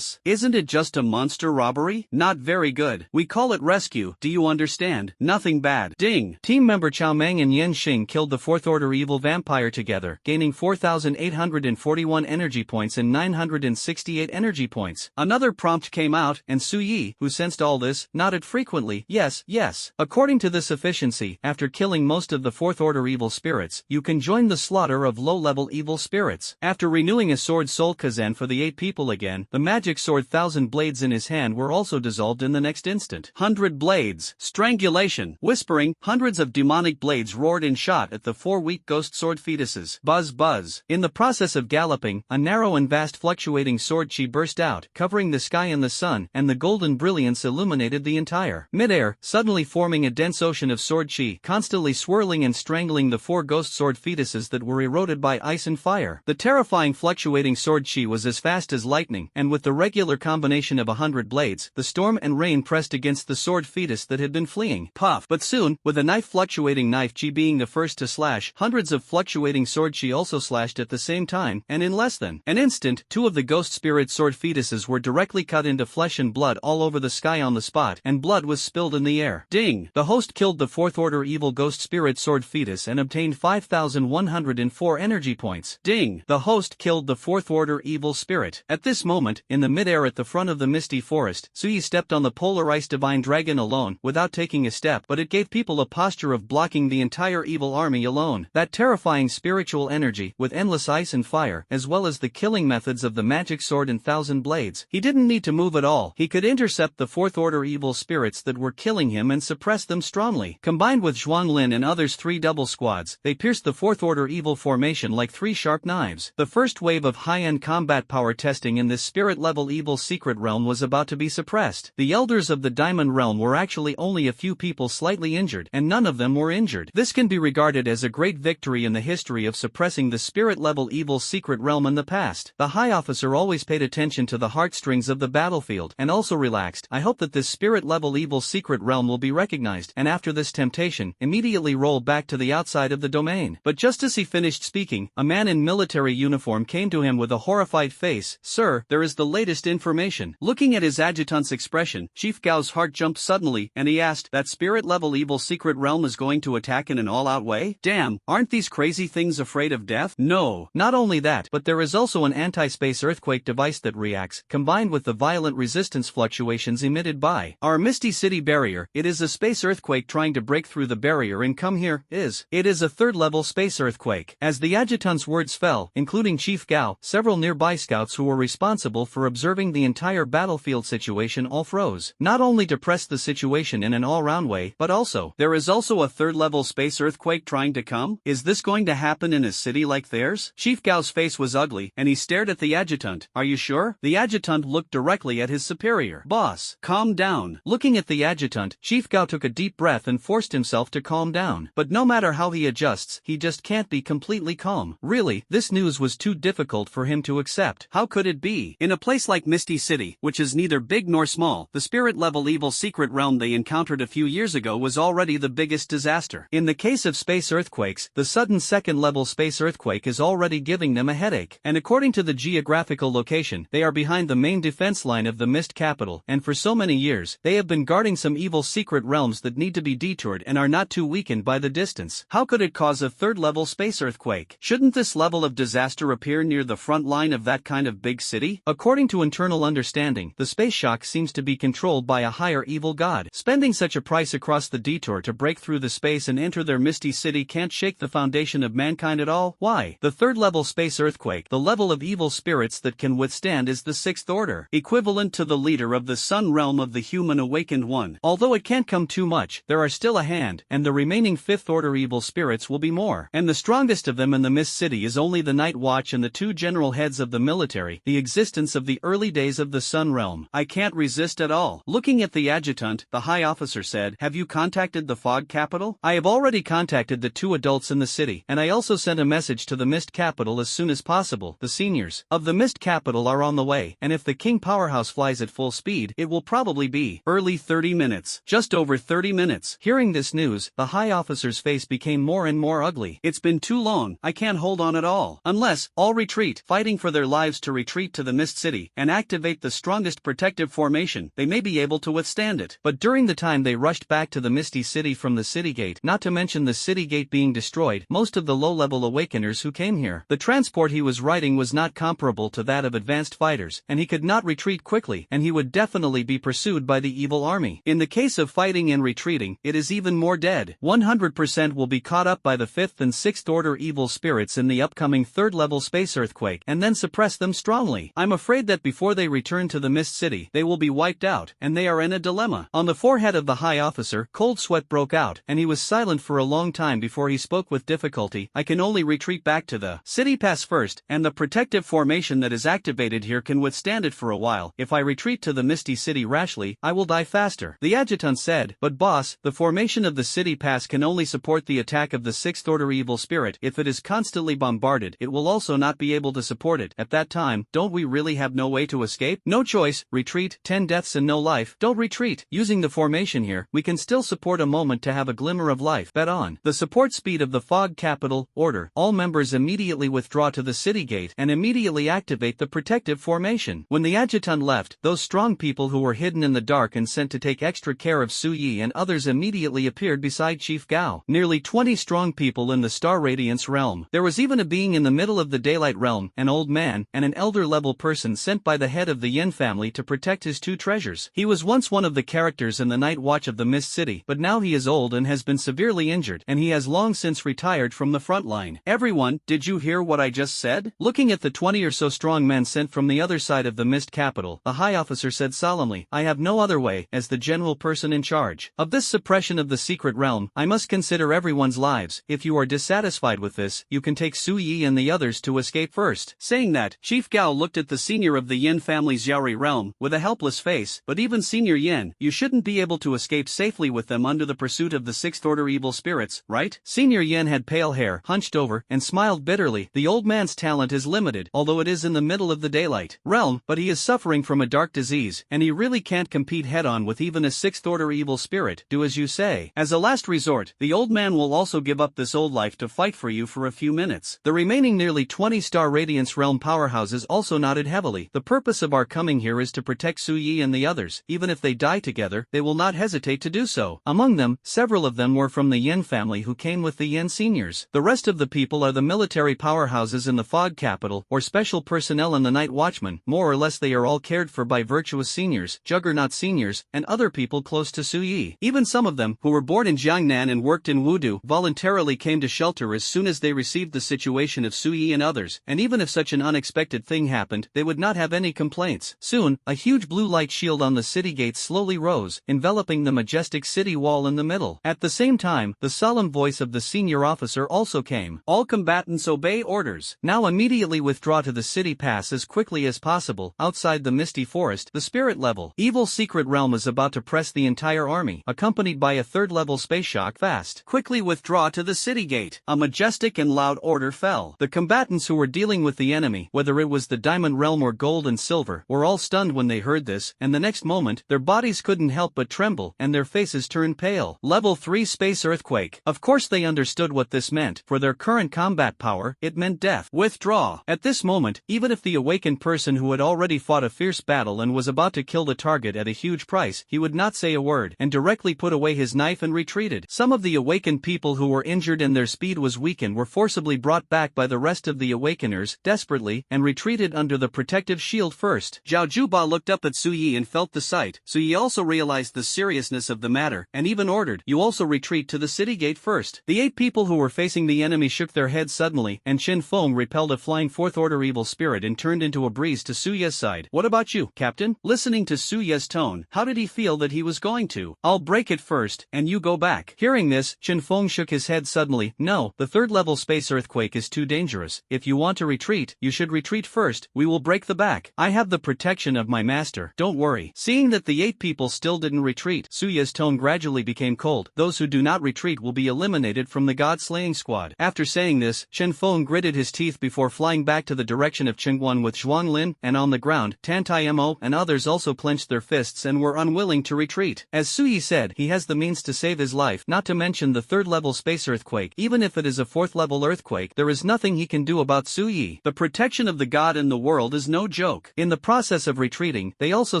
Isn't it just a monster robbery? Not very good. We call it rescue, do you understand? Nothing bad. Ding! Team member Chao Meng and Yan Xing killed the fourth order evil vampire together, gaining 4,841 energy points and 968 energy points. Another prompt came out, and Su Yi, who sensed all this, nodded frequently, yes, yes. According to this efficiency, after killing most of the fourth order evil spirits, you can join the slaughter of low-level evil spirits. After renewing a sword Soul Kazan for the 8 people again, the magic sword 1,000 blades in his hand were also dissolved in the next instant. 100 blades. Strangulation. Whispering, hundreds of demonic blades roared and shot at the 4 weak ghost sword fetuses. Buzz buzz. In the process of galloping, a narrow and vast fluctuating sword chi burst out, covering the sky and the sun, and the golden brilliance illuminated the entire mid-air, suddenly forming a dense ocean of sword chi, constantly swirling and strangling the 4 ghost sword fetuses that were eroded by ice and fire. The terrifying fluctuating sword chi was as fast as lightning, and with the regular combination of 100 blades, the storm and rain pressed against the sword fetus that had been fleeing. Puff! But soon, with a knife fluctuating knife chi being the first to slash, hundreds of fluctuating sword chi also slashed at the same time, and in less than an instant, 2 of the ghost spirit sword fetuses were directly cut into flesh and blood all over the sky on the spot, and blood was spilled in the air. Ding! The host killed the 4th order evil ghost spirit sword fetus and obtained 5,104 energy points. Ding! The host killed the 4th order evil spirit. At this moment, in the mid-air at the front of the misty forest, Suyi stepped on the polar ice divine dragon alone, without taking a step, but it gave people a posture of blocking the entire evil army alone. That terrifying spiritual energy, with endless ice and fire, as well as the killing methods of the magic sword and 1,000 blades. He didn't need to move at all. He could intercept the 4th order evil spirits that were killing him and suppress them strongly. Combined with Zhuang Lin and others 3 double squads, they pierced the 4th order evil formation like 3 sharp knives. The first wave of high-end combat power testing in this spirit-level evil secret realm was about to be suppressed. The elders of the Diamond Realm were actually only a few people slightly injured, and none of them were injured. This can be regarded as a great victory in the history of suppressing the spirit-level evil secret realm in the past. The high officer always paid attention to the heartstrings of the battlefield, and also relaxed. I hope that this spirit-level evil secret realm will be recognized, and after this temptation, immediately roll back to the outside of the domain. But just as he finished speaking, a man in military uniform came to him with a horrified face. Sir, there is the latest information. Looking at his adjutant's expression, Chief Gao's heart jumped suddenly, and he asked, that spirit-level evil secret realm is going to attack in an all-out way? Damn, aren't these crazy things afraid of death? No. Not only that, but there is also an anti-space earthquake device that reacts, combined with the violent resistance fluctuations emitted by our Misty City barrier. It is a space earthquake trying to break through the barrier and come here. It is a third-level space earthquake. As the adjutant's words fell, including Chief Gao, several nearby scouts who were responsible for observing the entire battlefield situation all froze. Not only to press the situation in an all-round way, but also, there is also a third-level space earthquake trying to come? Is this going to happen in a city like theirs? Chief Gao's face was ugly, and he stared at the adjutant. Are you sure? The adjutant looked directly at his superior. Boss, calm down. Looking at the adjutant, Chief Gao took a deep breath and forced himself to calm down. But no matter how he adjusts, he just can't be completely calm. Really, this news was too difficult for him to accept. How could it be? In a place like Misty City, which is neither big nor small, the spirit-level evil secret realm they encountered a few years ago was already the biggest disaster. In the case of space earthquakes, the sudden second-level space earthquake is already giving them a headache. And according to the geographical location, they are behind the main defense line of the Mist Capital, and for so many years, they have been guarding some evil secret realms that need to be detoured and are not too weakened by the distance. How could it cause a third-level space earthquake? Shouldn't this level of disaster appear near the front line of that kind of big city? According to internal understanding, the space shock seems to be controlled by a higher evil god. Spending such a price across the detour to break through the space and enter their Misty City can't shake the foundation of mankind at all? Why? The third-level space earthquake, the level of evil spirits that can withstand, is the sixth order, equivalent to the leader of the sun realm of the human awakened one. Although it can't come too much, there are still a hand, and the remaining fifth order evil spirits will be more. And the strongest of them in the Mist City is only the Night Watch and the two general heads of the military, the existence of the early days of the sun realm. I can't resist at all. Looking at the adjutant, the high officer said, have you contacted the fog capital? I have already contacted the two adults in the city, and I also sent a message to the Mist Capital as soon as possible. The seniors of the Mist Capital are on the way, and if the King Powerhouse flies at full speed, it will probably be early 30 minutes. Just over 30 minutes. Hearing this news, the high officer's face became more and more ugly. It's been too long. I can't hold on at all. Unless, all retreat, fighting for their lives to retreat to the Mist City, and activate the strongest protective formation, they may be able to withstand it. But during the time they rushed back to the Misty City from the city gate, not to mention the city gate being destroyed, most of the low-level awakeners who came here, the transport he was riding was not comparable to that of advanced fighters, and he could not retreat quickly, and he would definitely be pursued by the evil army. In the case of fighting and retreating, it is even more dead. 100% will be caught up by the 5th and 6th order evil spirits in the upcoming third-level space earthquake, and then suppress them strongly. I'm afraid that before they return to the Mist City, they will be wiped out, and they are in a dilemma. On the forehead of the high officer, cold sweat broke out, and he was silent for a long time before he spoke with difficulty. I can only retreat back to the city pass first, and the protective formation that is activated here can withstand it for a while. If I retreat to the Misty City rashly, I will die faster. The adjutant said, but boss, the formation of the city pass can only support the attack of the 6th order evil spirit. If it is constantly bombarded, it will also not be able to support it. At that time, don't we really have no way to escape? No choice. Retreat. 10 deaths and no life. Don't retreat. Using the formation here, we can still support a moment to have a glimmer of life. Bet on the support speed of the fog capital. Order. All members immediately withdraw to the city gate and immediately activate the protective formation. When the adjutant left, those strong people who were hidden in the dark and sent to take extra care of Su Yi and others immediately appeared beside Chief Gao. Nearly 20 strong people in the Star Radiance realm. There was even a being in the middle of the Daylight realm, an old man, and an elder-level person sent by the head of the Yin family to protect his two treasures. He was once one of the characters in the Night Watch of the Mist City, but now he is old and has been severely injured, and he has long since retired from the front line. Everyone, did you hear what I just said? Looking at the 20 or so strong men sent from the other side of the Mist Capital, the high officer said solemnly, I have no other way, as the general person in charge of this suppression of the secret realm, I must consider everyone's lives. If you are dissatisfied with this, you can take Su Yi and the others to escape first. Saying that, Chief Gao looked at the senior of the Yin family's Yaori realm, with a helpless face, but even Senior Yin, you shouldn't be able to escape safely with them under the pursuit of the 6th order evil spirits, right? Senior Yin had pale hair, hunched over, and smiled bitterly. The old man's talent is limited, although it is in the middle of the Daylight realm, but he is suffering from a dark disease, and he really can't compete head-on with even a 6th order evil spirit. Do as you say. As a last resort, the old man will also give up this old life to fight for you for a few minutes. The remaining nearly 20 Star Radiance realm powerhouses also nodded heavily. The purpose of our coming here is to protect Su Yi and the others. Even if they die together, they will not hesitate to do so. Among them, several of them were from the Yin family who came with the Yin seniors. The rest of the people are the military powerhouses in the fog capital, or special personnel in the Night Watchman. More or less they are all cared for by virtuous seniors, juggernaut seniors, and other people close to Su Yi. Even some of them, who were born in Jiangnan and worked in Wudu, Chengdu voluntarily came to shelter as soon as they received the situation of Suyi and others, and even if such an unexpected thing happened, they would not have any complaints. Soon, a huge blue light shield on the city gates slowly rose, enveloping the majestic city wall in the middle. At the same time, the solemn voice of the senior officer also came. All combatants obey orders. Now immediately withdraw to the city pass as quickly as possible. Outside the misty forest, the spirit level evil secret realm is about to press the entire army, accompanied by a third-level space shock. Fast. Quickly withdraw to the city gate. A majestic and loud order fell. The combatants who were dealing with the enemy, whether it was the diamond realm or gold and silver, were all stunned when they heard this, and the next moment, their bodies couldn't help but tremble, and their faces turned pale. Level 3 space earthquake. Of course they understood what this meant. For their current combat power, it meant death. Withdraw. At this moment, even if the awakened person who had already fought a fierce battle and was about to kill the target at a huge price, he would not say a word, and directly put away his knife and retreated. Some of the awakened people who were injured and their speed was weakened were forcibly brought back by the rest of the awakeners, desperately, and retreated under the protective shield first. Zhao Juba looked up at Suyi and felt the sight. Suyi also realized the seriousness of the matter, and even ordered, "You also retreat to the city gate first." The 8 people who were facing the enemy shook their heads suddenly, and Qin Feng repelled a flying fourth-order evil spirit and turned into a breeze to Suya's side. "What about you, Captain?" Listening to Suya's tone, how did he feel that he was going to? "I'll break it first, and you go back." Hearing this, Qin Feng shook his head suddenly. "No, the third-level space earthquake is too dangerous. If you want to retreat, you should retreat first. We will break the back. I have the protection of my master. Don't worry." Seeing that the 8 people still didn't retreat, Suya's tone gradually became cold. "Those who do not retreat will be eliminated from the god-slaying squad." After saying this, Qin Feng gritted his teeth before flying back to the direction of Chengguan with Zhuang Lin, and on the ground, Tan Tai Mo and others also clenched their fists and were unwilling to retreat. As Suyi said, he has the means to save his life, not to mention the third-level space earthquake. Even if it is a fourth-level earthquake, there is nothing he can do about Suyi. The protection of the god in the world is no joke. In the process of retreating, they also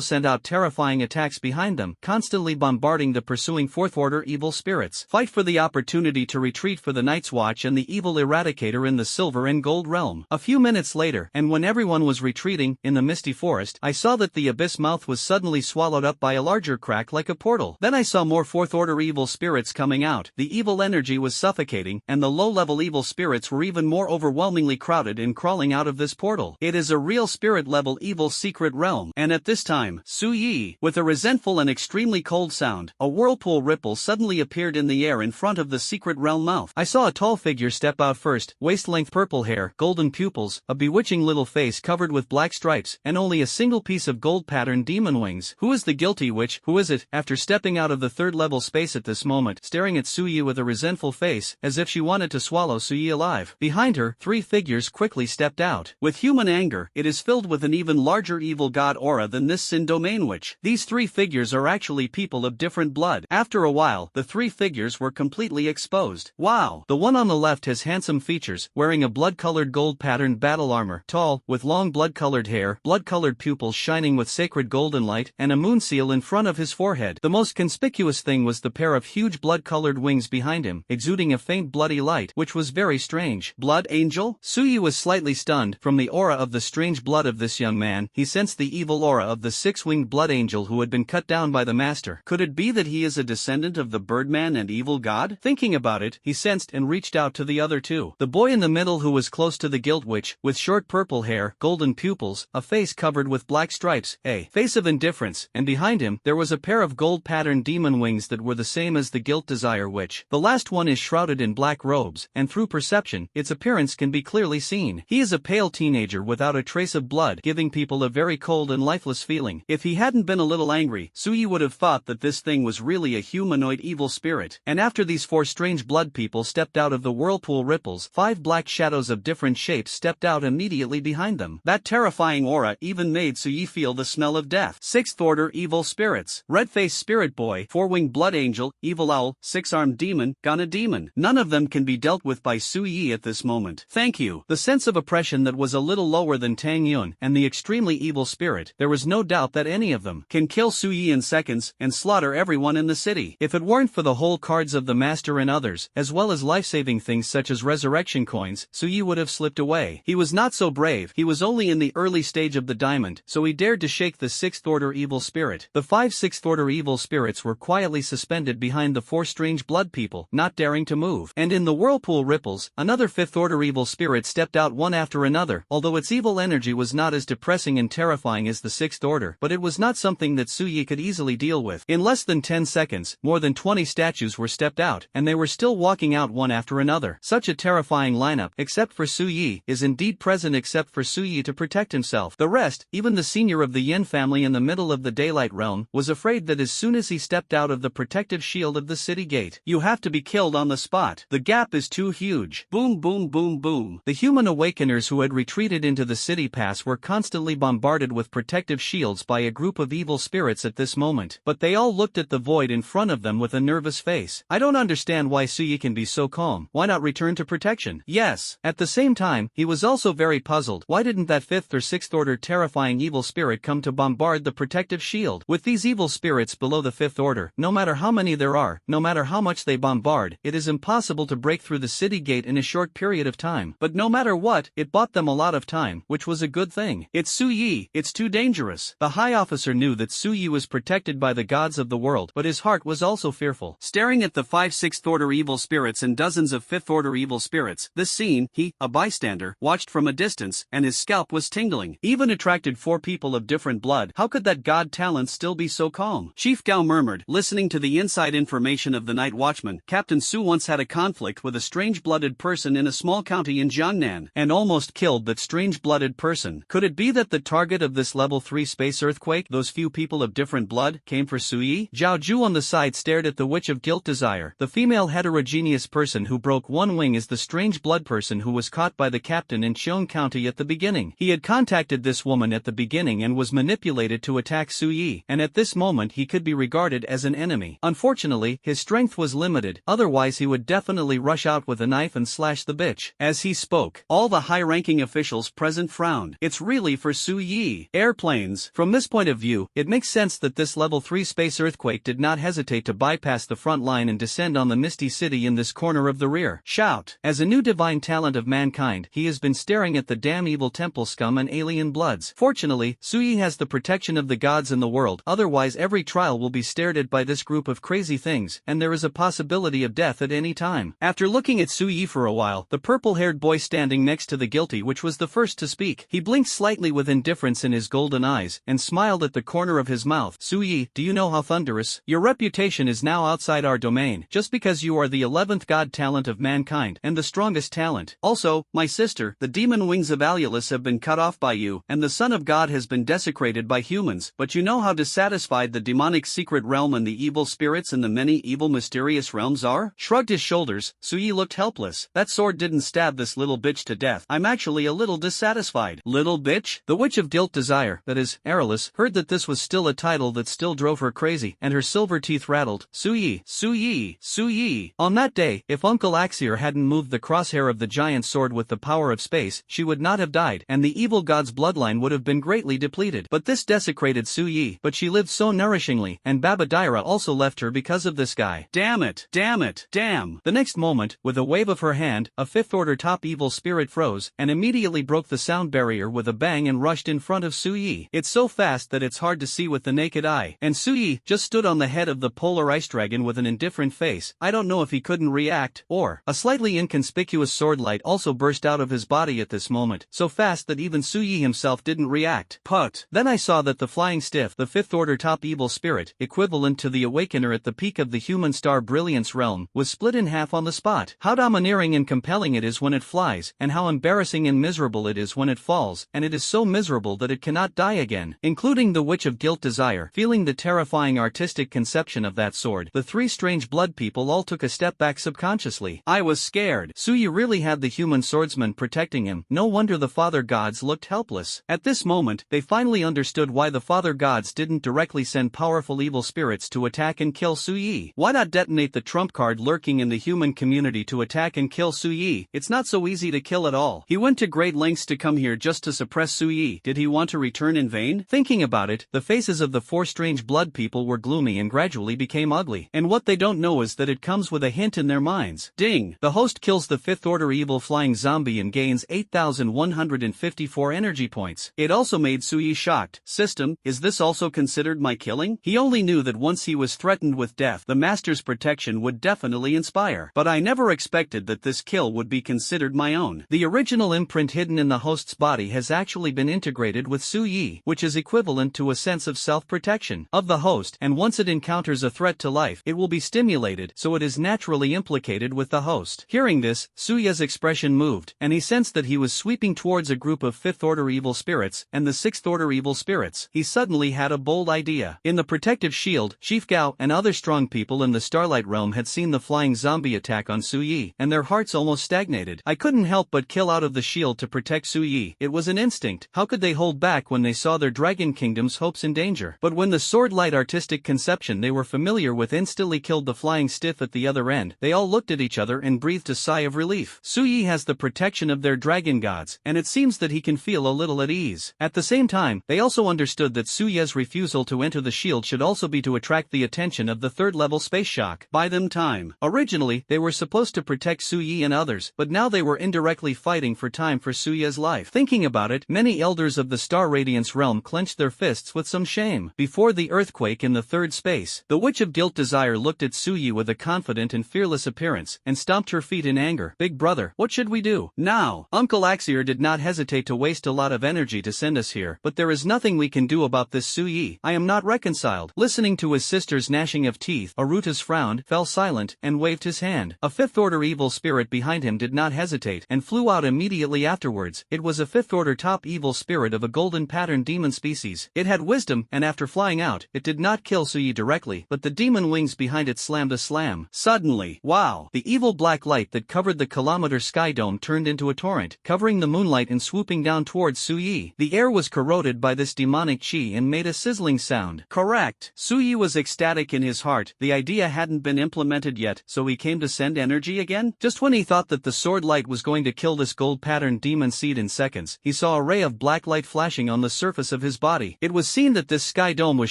sent out terrifying attacks behind them, constantly bombarding the pursuing fourth-order evil spirits. Fight for the opportunity to retreat for the Night's Watch and the evil eradicator in the silver and gold realm. A few minutes later, and when everyone was retreating, in the misty forest, I saw that the abyss mouth was suddenly swallowed up by a larger crack like a portal. Then I saw more fourth-order evil spirits coming out. The evil energy was suffocating, and the low-level evil spirits were even more overwhelmingly crowded and crawling out of this portal. It is a real spirit-level evil secret realm. And at this time, Suyi, with a resentful and extremely cold sound, a whirlpool ripple suddenly appeared in the air in front of the secret realm mouth. I saw a tall figure step out first, waist-length purple hair, golden pupils, a bewitching little face covered with black stripes, and only a single piece of gold-patterned demon wings. "Who is the guilty witch? Who is it?" After stepping out of the third-level space at this moment, staring at Suyi with a resentful face, as if she wanted to swallow Suyi alive. Behind her, 3 figures quickly stepped out. With human anger, it is filled with an even larger evil god aura than this Sin Domain witch. These 3 figures are actually people of different blood. After a while, the 3 figures were completely exposed. Wow! The one on the left has handsome features, wearing a blood-colored gold-patterned battle armor, tall, with long blood-colored hair, blood-colored pupils shining with sacred golden light, and a moon seal in front of his forehead. The most conspicuous thing was the pair of huge blood-colored wings behind him, exuding a faint bloody light, which was very strange. Blood angel? Suyi was slightly stunned. From the aura of the strange blood of this young man, he sensed the evil aura of the 6-winged blood angel who had been cut down by the master. Could it be that he is a descendant of the Birdman and evil god? Thinking about it, he sensed and reached out to the other 2. The boy in the middle who was close to the guilt witch, with short purple hair, golden pupils, a face covered with black stripes, a face of indifference, and behind him, there was a pair of gold-patterned demon wings that were the same as the guilt desire witch. The last one is shrouded in black robes, and through perception, its appearance can be clearly seen. He is a pale teenager without a trace of blood, giving people a very cold and lifeless feeling. If he hadn't been a little angry, Suyi would have thought that this thing was really a humanoid evil spirit. And after these 4 strange blood people stepped out of the whirlpool ripples, 5 black shadows of different shapes stepped out immediately behind them. That terrifying aura even made Suyi feel the smell of death. 6th order evil spirits. Red-faced spirit boy, 4-winged blood angel, evil owl, 6-armed demon, Gana demon. None of them can be dealt with by Suyi at this moment. Thank you. The sense of oppression that was a little lower than Tang Yun and the extremely evil spirit, there was no doubt that any of them can kill Suyi in seconds and slaughter everyone in the city. If it weren't for the whole cards of the master and others, as well as life-saving things such as resurrection coins, Suyi would have slipped away. He was not so brave. He was only in the early stage of the diamond, so he dared to shake the 6th order evil spirit. The 5 6th order evil spirits were quietly suspended behind the 4 strange blood people. people, not daring to move. And in the whirlpool ripples, another fifth-order evil spirit stepped out one after another, although its evil energy was not as depressing and terrifying as the sixth order, but it was not something that Suyi could easily deal with. In less than 10 seconds, more than 20 statues were stepped out, and they were still walking out one after another. Such a terrifying lineup, except for Suyi, is indeed present except for Suyi to protect himself. The rest, even the senior of the Yin family in the middle of the daylight realm, was afraid that as soon as he stepped out of the protective shield of the city gate, you have to be killed on the spot. The gap is too huge. Boom boom boom boom. The human awakeners who had retreated into the city pass were constantly bombarded with protective shields by a group of evil spirits at this moment, but they all looked at the void in front of them with a nervous face. I don't understand why Suyi can be so calm. Why not return to protection? Yes. At the same time, he was also very puzzled. Why didn't that fifth or sixth order terrifying evil spirit come to bombard the protective shield? With these evil spirits below the fifth order, no matter how many there are, no matter how much they bombard, it is impossible to break through the city gate in a short period of time. But no matter what, it bought them a lot of time, which was a good thing. It's Suyi, it's too dangerous. The high officer knew that Suyi was protected by the gods of the world, but his heart was also fearful. Staring at the 5 sixth order evil spirits and dozens of fifth order evil spirits, this scene, he, a bystander, watched from a distance, and his scalp was tingling. Even attracted 4 people of different blood, how could that god talent still be so calm? Chief Gao murmured, listening to the inside information of the night watchman. Captain Su once had a conflict with a strange-blooded person in a small county in Jiangnan, and almost killed that strange-blooded person. Could it be that the target of this level 3 space earthquake, those few people of different blood, came for Suyi? Zhao Ju on the side stared at the Witch of Guilt Desire. The female heterogeneous person who broke one wing is the strange blood person who was caught by the captain in Cheong County at the beginning. He had contacted this woman at the beginning and was manipulated to attack Suyi, and at this moment he could be regarded as an enemy. Unfortunately, his strength was limited, otherwise he would definitely rush out with a knife and slash the bitch. As he spoke, all the high-ranking officials present frowned. It's really for Suyi. Airplanes. From this point of view, it makes sense that this level 3 space earthquake did not hesitate to bypass the front line and descend on the misty city in this corner of the rear. Shout. As a new divine talent of mankind, he has been staring at the damn evil temple scum and alien bloods. Fortunately, Suyi has the protection of the gods in the world, otherwise every trial will be stared at by this group of crazy things, and there is a possibility of death at any time. After looking at Suyi for a while, the purple-haired boy standing next to the guilty which was the first to speak, he blinked slightly with indifference in his golden eyes, and smiled at the corner of his mouth. Suyi, do you know how thunderous? Your reputation is now outside our domain, just because you are the 11th god talent of mankind, and the strongest talent. Also, my sister, the demon wings of Alulus have been cut off by you, and the Son of God has been desecrated by humans, but you know how dissatisfied the demonic secret realm and the evil spirits in the many evil mysterious realms are? Shrugged his shoulders, Suyi looked helpless. That sword didn't stab this little bitch to death. I'm actually a little dissatisfied. Little bitch? The Witch of Guilt Desire, that is, Aralus, heard that this was still a title that still drove her crazy, and her silver teeth rattled. Suyi, Suyi, Suyi. On that day, if Uncle Axier hadn't moved the crosshair of the giant sword with the power of space, she would not have died, and the evil god's bloodline would have been greatly depleted. But this desecrated Suyi, but she lived so nourishingly, and Baba Daira also left her because of this guy. Damn it, damn it, damn. The next moment, with a wave of her hand, a fifth-order top evil spirit froze, and immediately broke the sound barrier with a bang and rushed in front of Suyi. It's so fast that it's hard to see with the naked eye, and Suyi just stood on the head of the polar ice dragon with an indifferent face. I don't know if he couldn't react, or a slightly inconspicuous sword light also burst out of his body at this moment, so fast that even Suyi himself didn't react. Put. Then I saw that the flying stiff, the fifth-order top evil spirit, equivalent to the awakener at the peak of the human star brilliance realm, was split in half on the spot. How domineering and compelling it is when it flies, and how embarrassing and miserable it is when it falls, and it is so miserable that it cannot die again. Including the Witch of Guilt Desire, feeling the terrifying artistic conception of that sword, the 3 strange blood people all took a step back subconsciously. I was scared. Suyi really had the human swordsman protecting him. No wonder the father gods looked helpless. At this moment, they finally understood why the father gods didn't directly send powerful evil spirits to attack and kill Suyi. Why not detonate the trump card lurking in the human community to attack and kill Suyi? It's not so easy to kill at all. He went to great lengths to come here just to suppress Suyi. Did he want to return in vain? Thinking about it, the faces of the 4 strange blood people were gloomy and gradually became ugly. And what they don't know is that it comes with a hint in their minds. Ding! The host kills the 5th order evil flying zombie and gains 8,154 energy points. It also made Suyi shocked. System, is this also considered my killing? He only knew that once he was threatened with death, the master's protection would would definitely inspire. But I never expected that this kill would be considered my own. The original imprint hidden in the host's body has actually been integrated with Su Yi, which is equivalent to a sense of self-protection of the host, and once it encounters a threat to life, it will be stimulated, so it is naturally implicated with the host. Hearing this, Su Yi's expression moved, and he sensed that he was sweeping towards a group of 5th Order evil spirits and the 6th Order evil spirits. He suddenly had a bold idea. In the protective shield, Chief Gao and other strong people in the Starlight Realm had seen the flying zombie attack on Su Yi, and their hearts almost stagnated. I couldn't help but kill out of the shield to protect Su Yi. It was an instinct. How could they hold back when they saw their Dragon Kingdom's hopes in danger? But when the sword light artistic conception they were familiar with instantly killed the flying stiff at the other end, they all looked at each other and breathed a sigh of relief. Su Yi has the protection of their dragon gods, and it seems that he can feel a little at ease. At the same time, they also understood that Su Yi's refusal to enter the shield should also be to attract the attention of the 3rd level space shock. Buy them time. Originally, they were supposed to protect Su Yi and others, but now they were indirectly fighting for time for Su Yi's life. Thinking about it, many elders of the Star Radiance realm clenched their fists with some shame. Before the earthquake in the 3rd space, the Witch of Guilt Desire looked at Su Yi with a confident and fearless appearance, and stomped her feet in anger. Big brother, what should we do now? Uncle Axier did not hesitate to waste a lot of energy to send us here, but there is nothing we can do about this Su Yi. I am not reconciled. Listening to his sister's gnashing of teeth, Arutas frowned, fell silent, and waved his hand. A 5th Order evil spirit behind him did not hesitate, and flew out immediately afterwards. It was a 5th Order top evil spirit of a golden pattern demon species. It had wisdom, and after flying out, it did not kill Su Yi directly, but the demon wings behind it slammed a slam. Suddenly, wow! The evil black light that covered the kilometer sky dome turned into a torrent, covering the moonlight and swooping down towards Su Yi. The air was corroded by this demonic chi and made a sizzling sound. Correct. Su Yi was ecstatic in his heart. The idea hadn't been implemented yet, so he came to send energy again? Just when he thought that the sword light was going to kill this gold pattern demon seed in seconds, he saw a ray of black light flashing on the surface of his body. It was seen that this sky dome was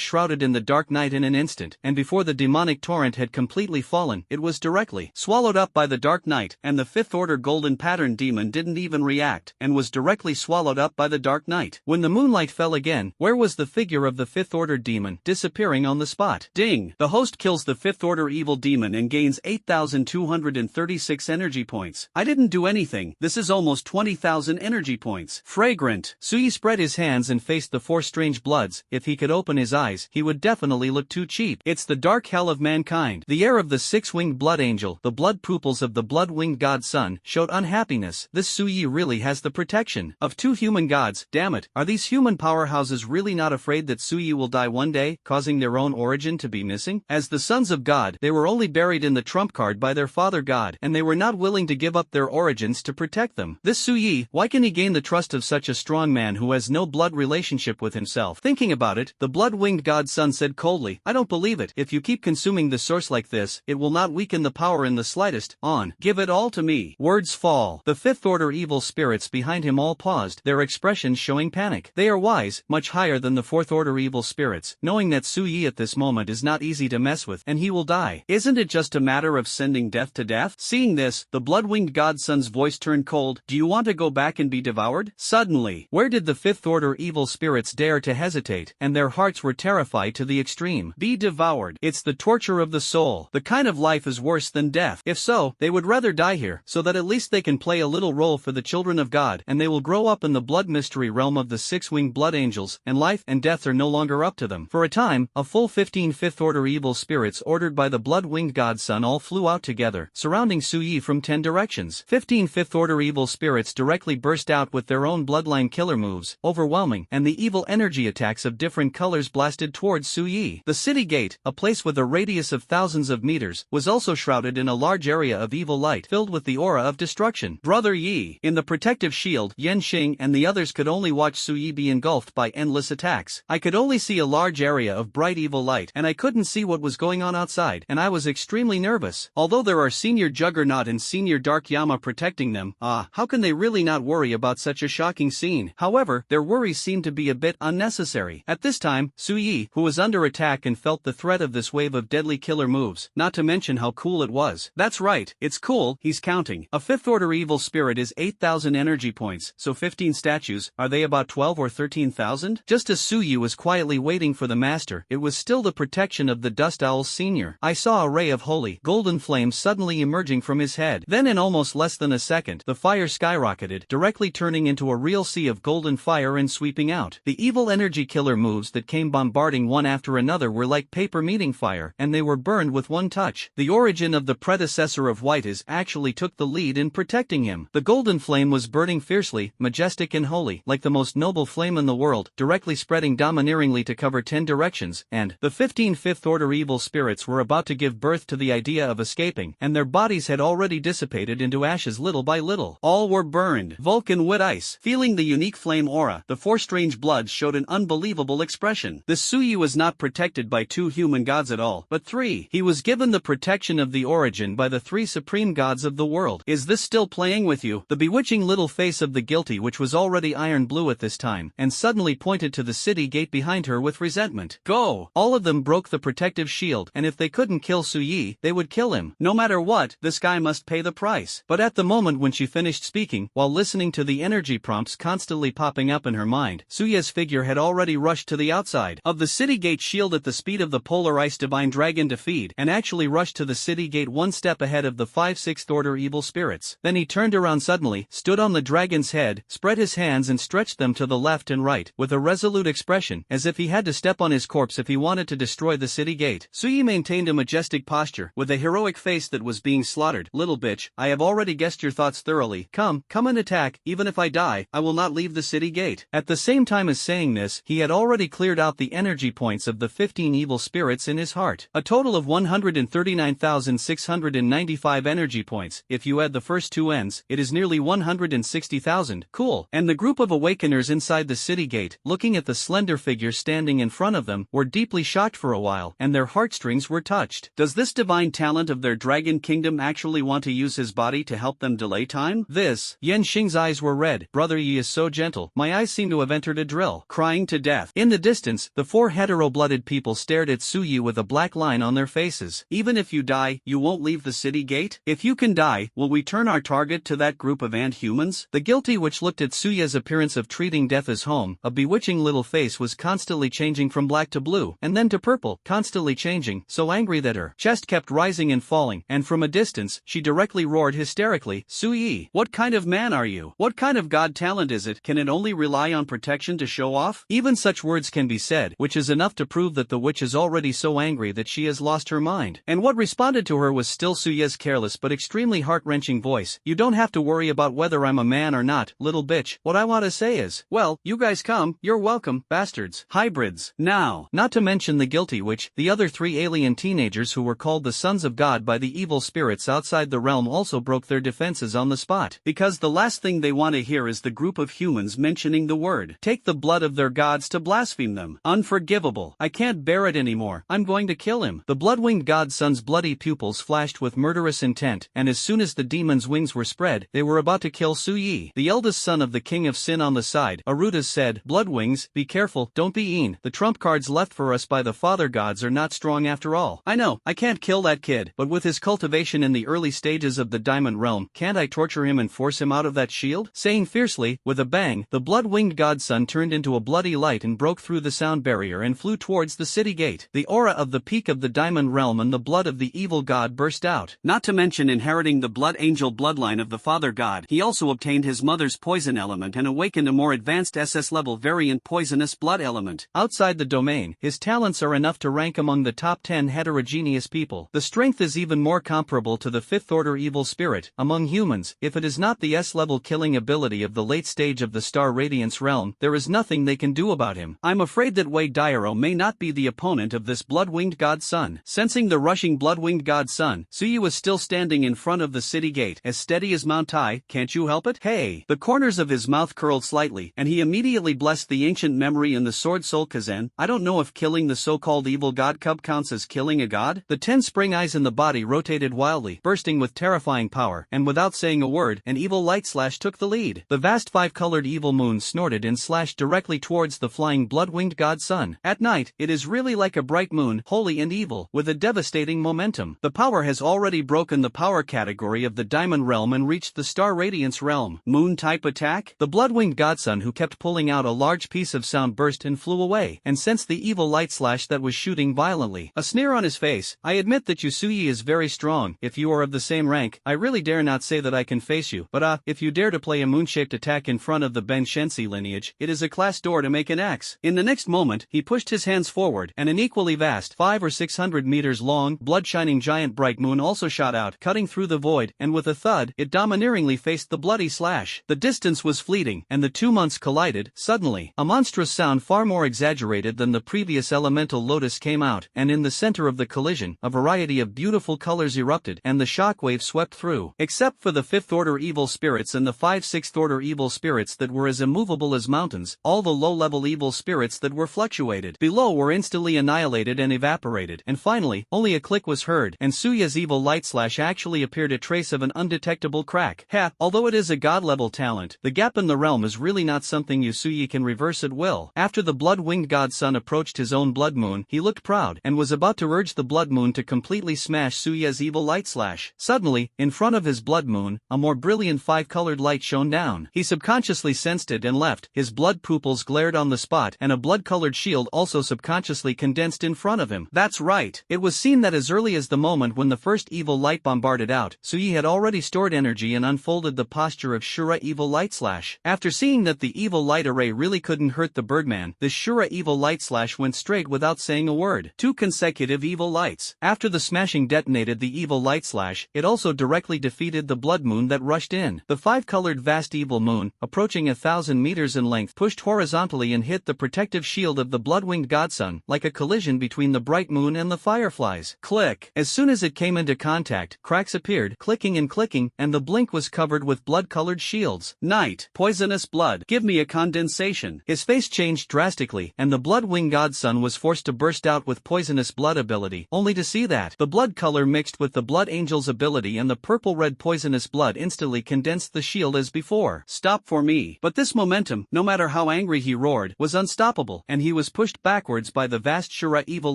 shrouded in the dark night in an instant, and before the demonic torrent had completely fallen, it was directly swallowed up by the dark night, and the 5th Order golden pattern demon didn't even react, and was directly swallowed up by the dark night. When the moonlight fell again, where was the figure of the 5th Order demon? Disappearing on the spot. Ding! The host kills the 5th Order evil demon and gains 8,236 energy points. I didn't do anything. This is almost 20,000 energy points. Fragrant. Su Yi spread his hands and faced the 4 strange bloods. If he could open his eyes, he would definitely look too cheap. It's the dark hell of mankind. The air of the 6-winged blood angel, the blood pupils of the blood-winged god sun, showed unhappiness. This Su Yi really has the protection of 2 human gods. Damn it, are these human powerhouses really not afraid that Su Yi will die one day, causing their own origin to be missing? As the sons of God, they were only buried in the trump card by their father god, and they were not willing to give up their origins to protect them. This Su Yi, why can he gain the trust of such a strong man who has no blood relationship with himself? Thinking about it, the blood-winged god sun said coldly, I don't believe it. If you keep consuming the source like this, it will not weaken the power in the slightest. Give it all to me. Words fall. The 5th Order evil spirits behind him all paused, their expressions showing panic. They are wise, much higher than the 4th Order evil spirits, knowing that Su Yi at this moment is not easy to mess with, and he will die. Isn't it just a matter of sending death to death? Seeing this, the blood-winged godson's voice turned cold. Do you want to go back and be devoured? Suddenly, where did the 5th Order evil spirits dare to hesitate, and their hearts were terrified to the extreme. Be devoured. It's the torture of the soul. The kind of life is worse than death. If so, they would rather die here, so that at least they can play a little role for the children of God, and they will grow up in the blood mystery realm of the 6-winged blood angels, and life and death are no longer up to them. For a time, a full 15 5th Order evil spirits ordered by the blood-winged godson all flew out together, surrounding Su Yi from 10 directions. 15 5th Order evil spirits directly burst out with their own bloodline killer moves, overwhelming, and the evil energy attacks of different colors blasted towards Su Yi. The city gate, a place with a radius of thousands of meters, was also shrouded in a large area of evil light filled with the aura of destruction. Brother Yi, in the protective shield, Yan Xing and the others could only watch Su Yi be engulfed by endless attacks. I could only see a large area of bright evil light, and I couldn't see what was going on outside, and I was extremely nervous. Although there are Senior Juggernaut and Senior Dark Yama protecting them, how can they really not worry about such a shocking scene? However, their worries seemed to be a bit unnecessary. At this time, Su Yi, who was under attack and felt the threat of this wave of deadly killer moves, not to mention how cool it was. That's right, it's cool, he's counting. A 5th Order evil spirit is 8,000 energy points, so 15 statues, are they about 12 or 13,000? Just as Su Yi was quietly waiting for the master, it was still the protection of the Dust Owls Senior. I saw a ray ray of holy, golden flame suddenly emerging from his head. Then in almost less than a second, the fire skyrocketed, directly turning into a real sea of golden fire and sweeping out. The evil energy killer moves that came bombarding one after another were like paper meeting fire, and they were burned with one touch. The origin of the predecessor of White is actually took the lead in protecting him. The golden flame was burning fiercely, majestic and holy, like the most noble flame in the world, directly spreading domineeringly to cover 10 directions, and the 15 Fifth Order evil spirits were about to give birth to the idea of escaping, and their bodies had already dissipated into ashes little by little. All were burned. Vulcan wood ice. Feeling the unique flame aura, the four strange bloods showed an unbelievable expression. This Suyi was not protected by 2 human gods at all, but 3. He was given the protection of the origin by the 3 supreme gods of the world. Is this still playing with you? The bewitching little face of the guilty, which was already iron blue at this time, and suddenly pointed to the city gate behind her with resentment. Go! All of them broke the protective shield, and if they couldn't kill Suyi, they would kill him. No matter what, this guy must pay the price. But at the moment when she finished speaking, while listening to the energy prompts constantly popping up in her mind, Suya's figure had already rushed to the outside of the city gate shield at the speed of the polar ice divine dragon to feed, and actually rushed to the city gate one step ahead of the 5 Sixth Order evil spirits. Then he turned around suddenly, stood on the dragon's head, spread his hands and stretched them to the left and right, with a resolute expression, as if he had to step on his corpse if he wanted to destroy the city gate. Suyi maintained a majestic posture, with a heroic face that was being slaughtered. Little bitch, I have already guessed your thoughts thoroughly. Come and attack. Even if I die, I will not leave the city gate. At the same time as saying this, he had already cleared out the energy points of the 15 evil spirits in his heart. A total of 139,695 energy points. If you add the first 2 ends, it is nearly 160,000. Cool. And the group of awakeners inside the city gate, looking at the slender figure standing in front of them, were deeply shocked for a while, and their heartstrings were touched. Does this divine talent of their dragon kingdom actually want to use his body to help them delay time? Yan Xing's eyes were red. Brother Yi is so gentle. My eyes seem to have entered a drill. Crying to death. In the distance, the 4 hetero-blooded people stared at Suyi with a black line on their faces. Even if you die, you won't leave the city gate? If you can die, will we turn our target to that group of ant humans? The guilty, which looked at Suya's appearance of treating death as home, a bewitching little face was constantly changing from black to blue, and then to purple, constantly changing, so angry that her chest kept rising and falling, and from a distance, she directly roared hysterically, Suyi, what kind of man are you? What kind of god talent is it? Can it only rely on protection to show off? Even such words can be said, which is enough to prove that the witch is already so angry that she has lost her mind. And what responded to her was still Suya's careless but extremely heart-wrenching voice. You don't have to worry about whether I'm a man or not, little bitch. What I want to say is, well, you guys come, you're welcome, bastards, hybrids. Now, not to mention the guilty witch, the other 3 alien teenagers who were called the sons of God by the evil spirits outside the realm also broke their defenses on the spot, because the last thing they want to hear is the group of humans mentioning the word. Take the blood of their gods to blaspheme them. Unforgivable. I can't bear it anymore. I'm going to kill him. The blood-winged godson's bloody pupils flashed with murderous intent, and as soon as the demon's wings were spread, they were about to kill Suyi. The eldest son of the king of sin on the side, Arad, said, Bloodwings, be careful, don't be eaten. The trump cards left for us by the father gods are not strong after all. I know, I can't kill that kid, but with his cultivation in the early stages of the diamond realm, can't I torture him and force him out of that shield? Saying fiercely, with a bang, the blood-winged godson turned into a bloody light and broke through the sound barrier and flew towards the city gate. The aura of the peak of the diamond realm and the blood of the evil god burst out. Not to mention inheriting the blood angel bloodline of the father god, he also obtained his mother's poison element and awakened a more advanced SS-level variant poisonous blood element. Outside the domain, his talents are enough to rank among the top 10 heterogeneous people. The strength is even more comparable to the 5th Order evil spirit among humans. If it is not the S-level killing ability of the late stage of the Star Radiance realm, there is nothing they can do about him. I'm afraid that Wei Dairo may not be the opponent of this blood-winged godson. Sensing the rushing blood-winged godson, Suyi was still standing in front of the city gate, as steady as Mount Tai. Can't you help it? Hey! The corners of his mouth curled slightly, and he immediately blessed the ancient memory in the sword Soul Kazen. I don't know if killing the so-called evil god cub counts as killing a god. The 10 spring eyes in the body rotated wildly, bursting with terrifying power, and without saying a word, an evil light slash took the lead. The vast 5-colored evil moon snorted and slashed directly towards the flying blood-winged godson. At night, it is really like a bright moon, holy and evil, with a devastating momentum. The power has already broken the power category of the diamond realm and reached the star radiance realm. Moon-type attack? The blood-winged godson, who kept pulling out a large piece of sound, burst and flew away, and sensed the evil light slash that was shooting violently. A sneer on his face. I admit that Yusui is very strong. If you are of the same rank, I really dare not say that I can face you, but if you dare to play a moon-shaped attack in front of the Ben Shensi lineage, it is a class door to make an axe. In the next moment, he pushed his hands forward, and an equally vast 500 or 600 meters long, blood-shining giant bright moon also shot out, cutting through the void, and with a thud, it domineeringly faced the bloody slash. The distance was fleeting, and the two months collided. Suddenly, a monstrous sound far more exaggerated than the previous elemental lotus came out, and in the center of the collision, a variety of beautiful colors erupted, and the shockwave swept through. Except for the 5th-order evil spirits and the 5 6th-order evil spirits that were as immovable as mountains, all the low-level evil spirits that were fluctuated below were instantly annihilated and evaporated, and finally, only a click was heard, and Suya's evil light slash actually appeared a trace of an undetectable crack. Although it is a god-level talent, the gap in the realm is really not something Yusui can reverse at will. After the blood-winged god sun approached his own blood moon, he looked proud, and was about to urge the blood moon to completely smash Suya's evil light slash. Suddenly, in front of his blood moon, a more brilliant 5-colored light shone down. He subconsciously sensed it and left. His blood pupils glared on the spot, and a blood-colored shield also subconsciously condensed in front of him. That's right. It was seen that as early as the moment when the first evil light bombarded out, Sui had already stored energy and unfolded the posture of Shura evil light slash. After seeing that the evil light array really couldn't hurt the birdman, the Shura evil light slash went straight without saying a word. 2 consecutive evil lights. After the smashing detonated the evil light slash, it also directly defeated the blood moon that rushed in. The 5-colored vast evil moon, approaching 1,000 meters in length, pushed horizontally and hit the protective shield of the blood-winged godson, like a collision between the bright moon and the fireflies. Click! As soon as it came into contact, cracks appeared, clicking, and the blink was covered with blood-colored shields. Night! Poisonous blood! Give me a condensation! His face changed drastically, and the blood-winged godson was forced to burst out with poisonous blood ability, only to see that the blood color mixed with the blood angel's ability and the purple-red poisonous blood instantly condensed the shield as before. Stop for me! But this momentum, no matter how angry he roared, was unstoppable, and he was pushed backwards by the vast Shura evil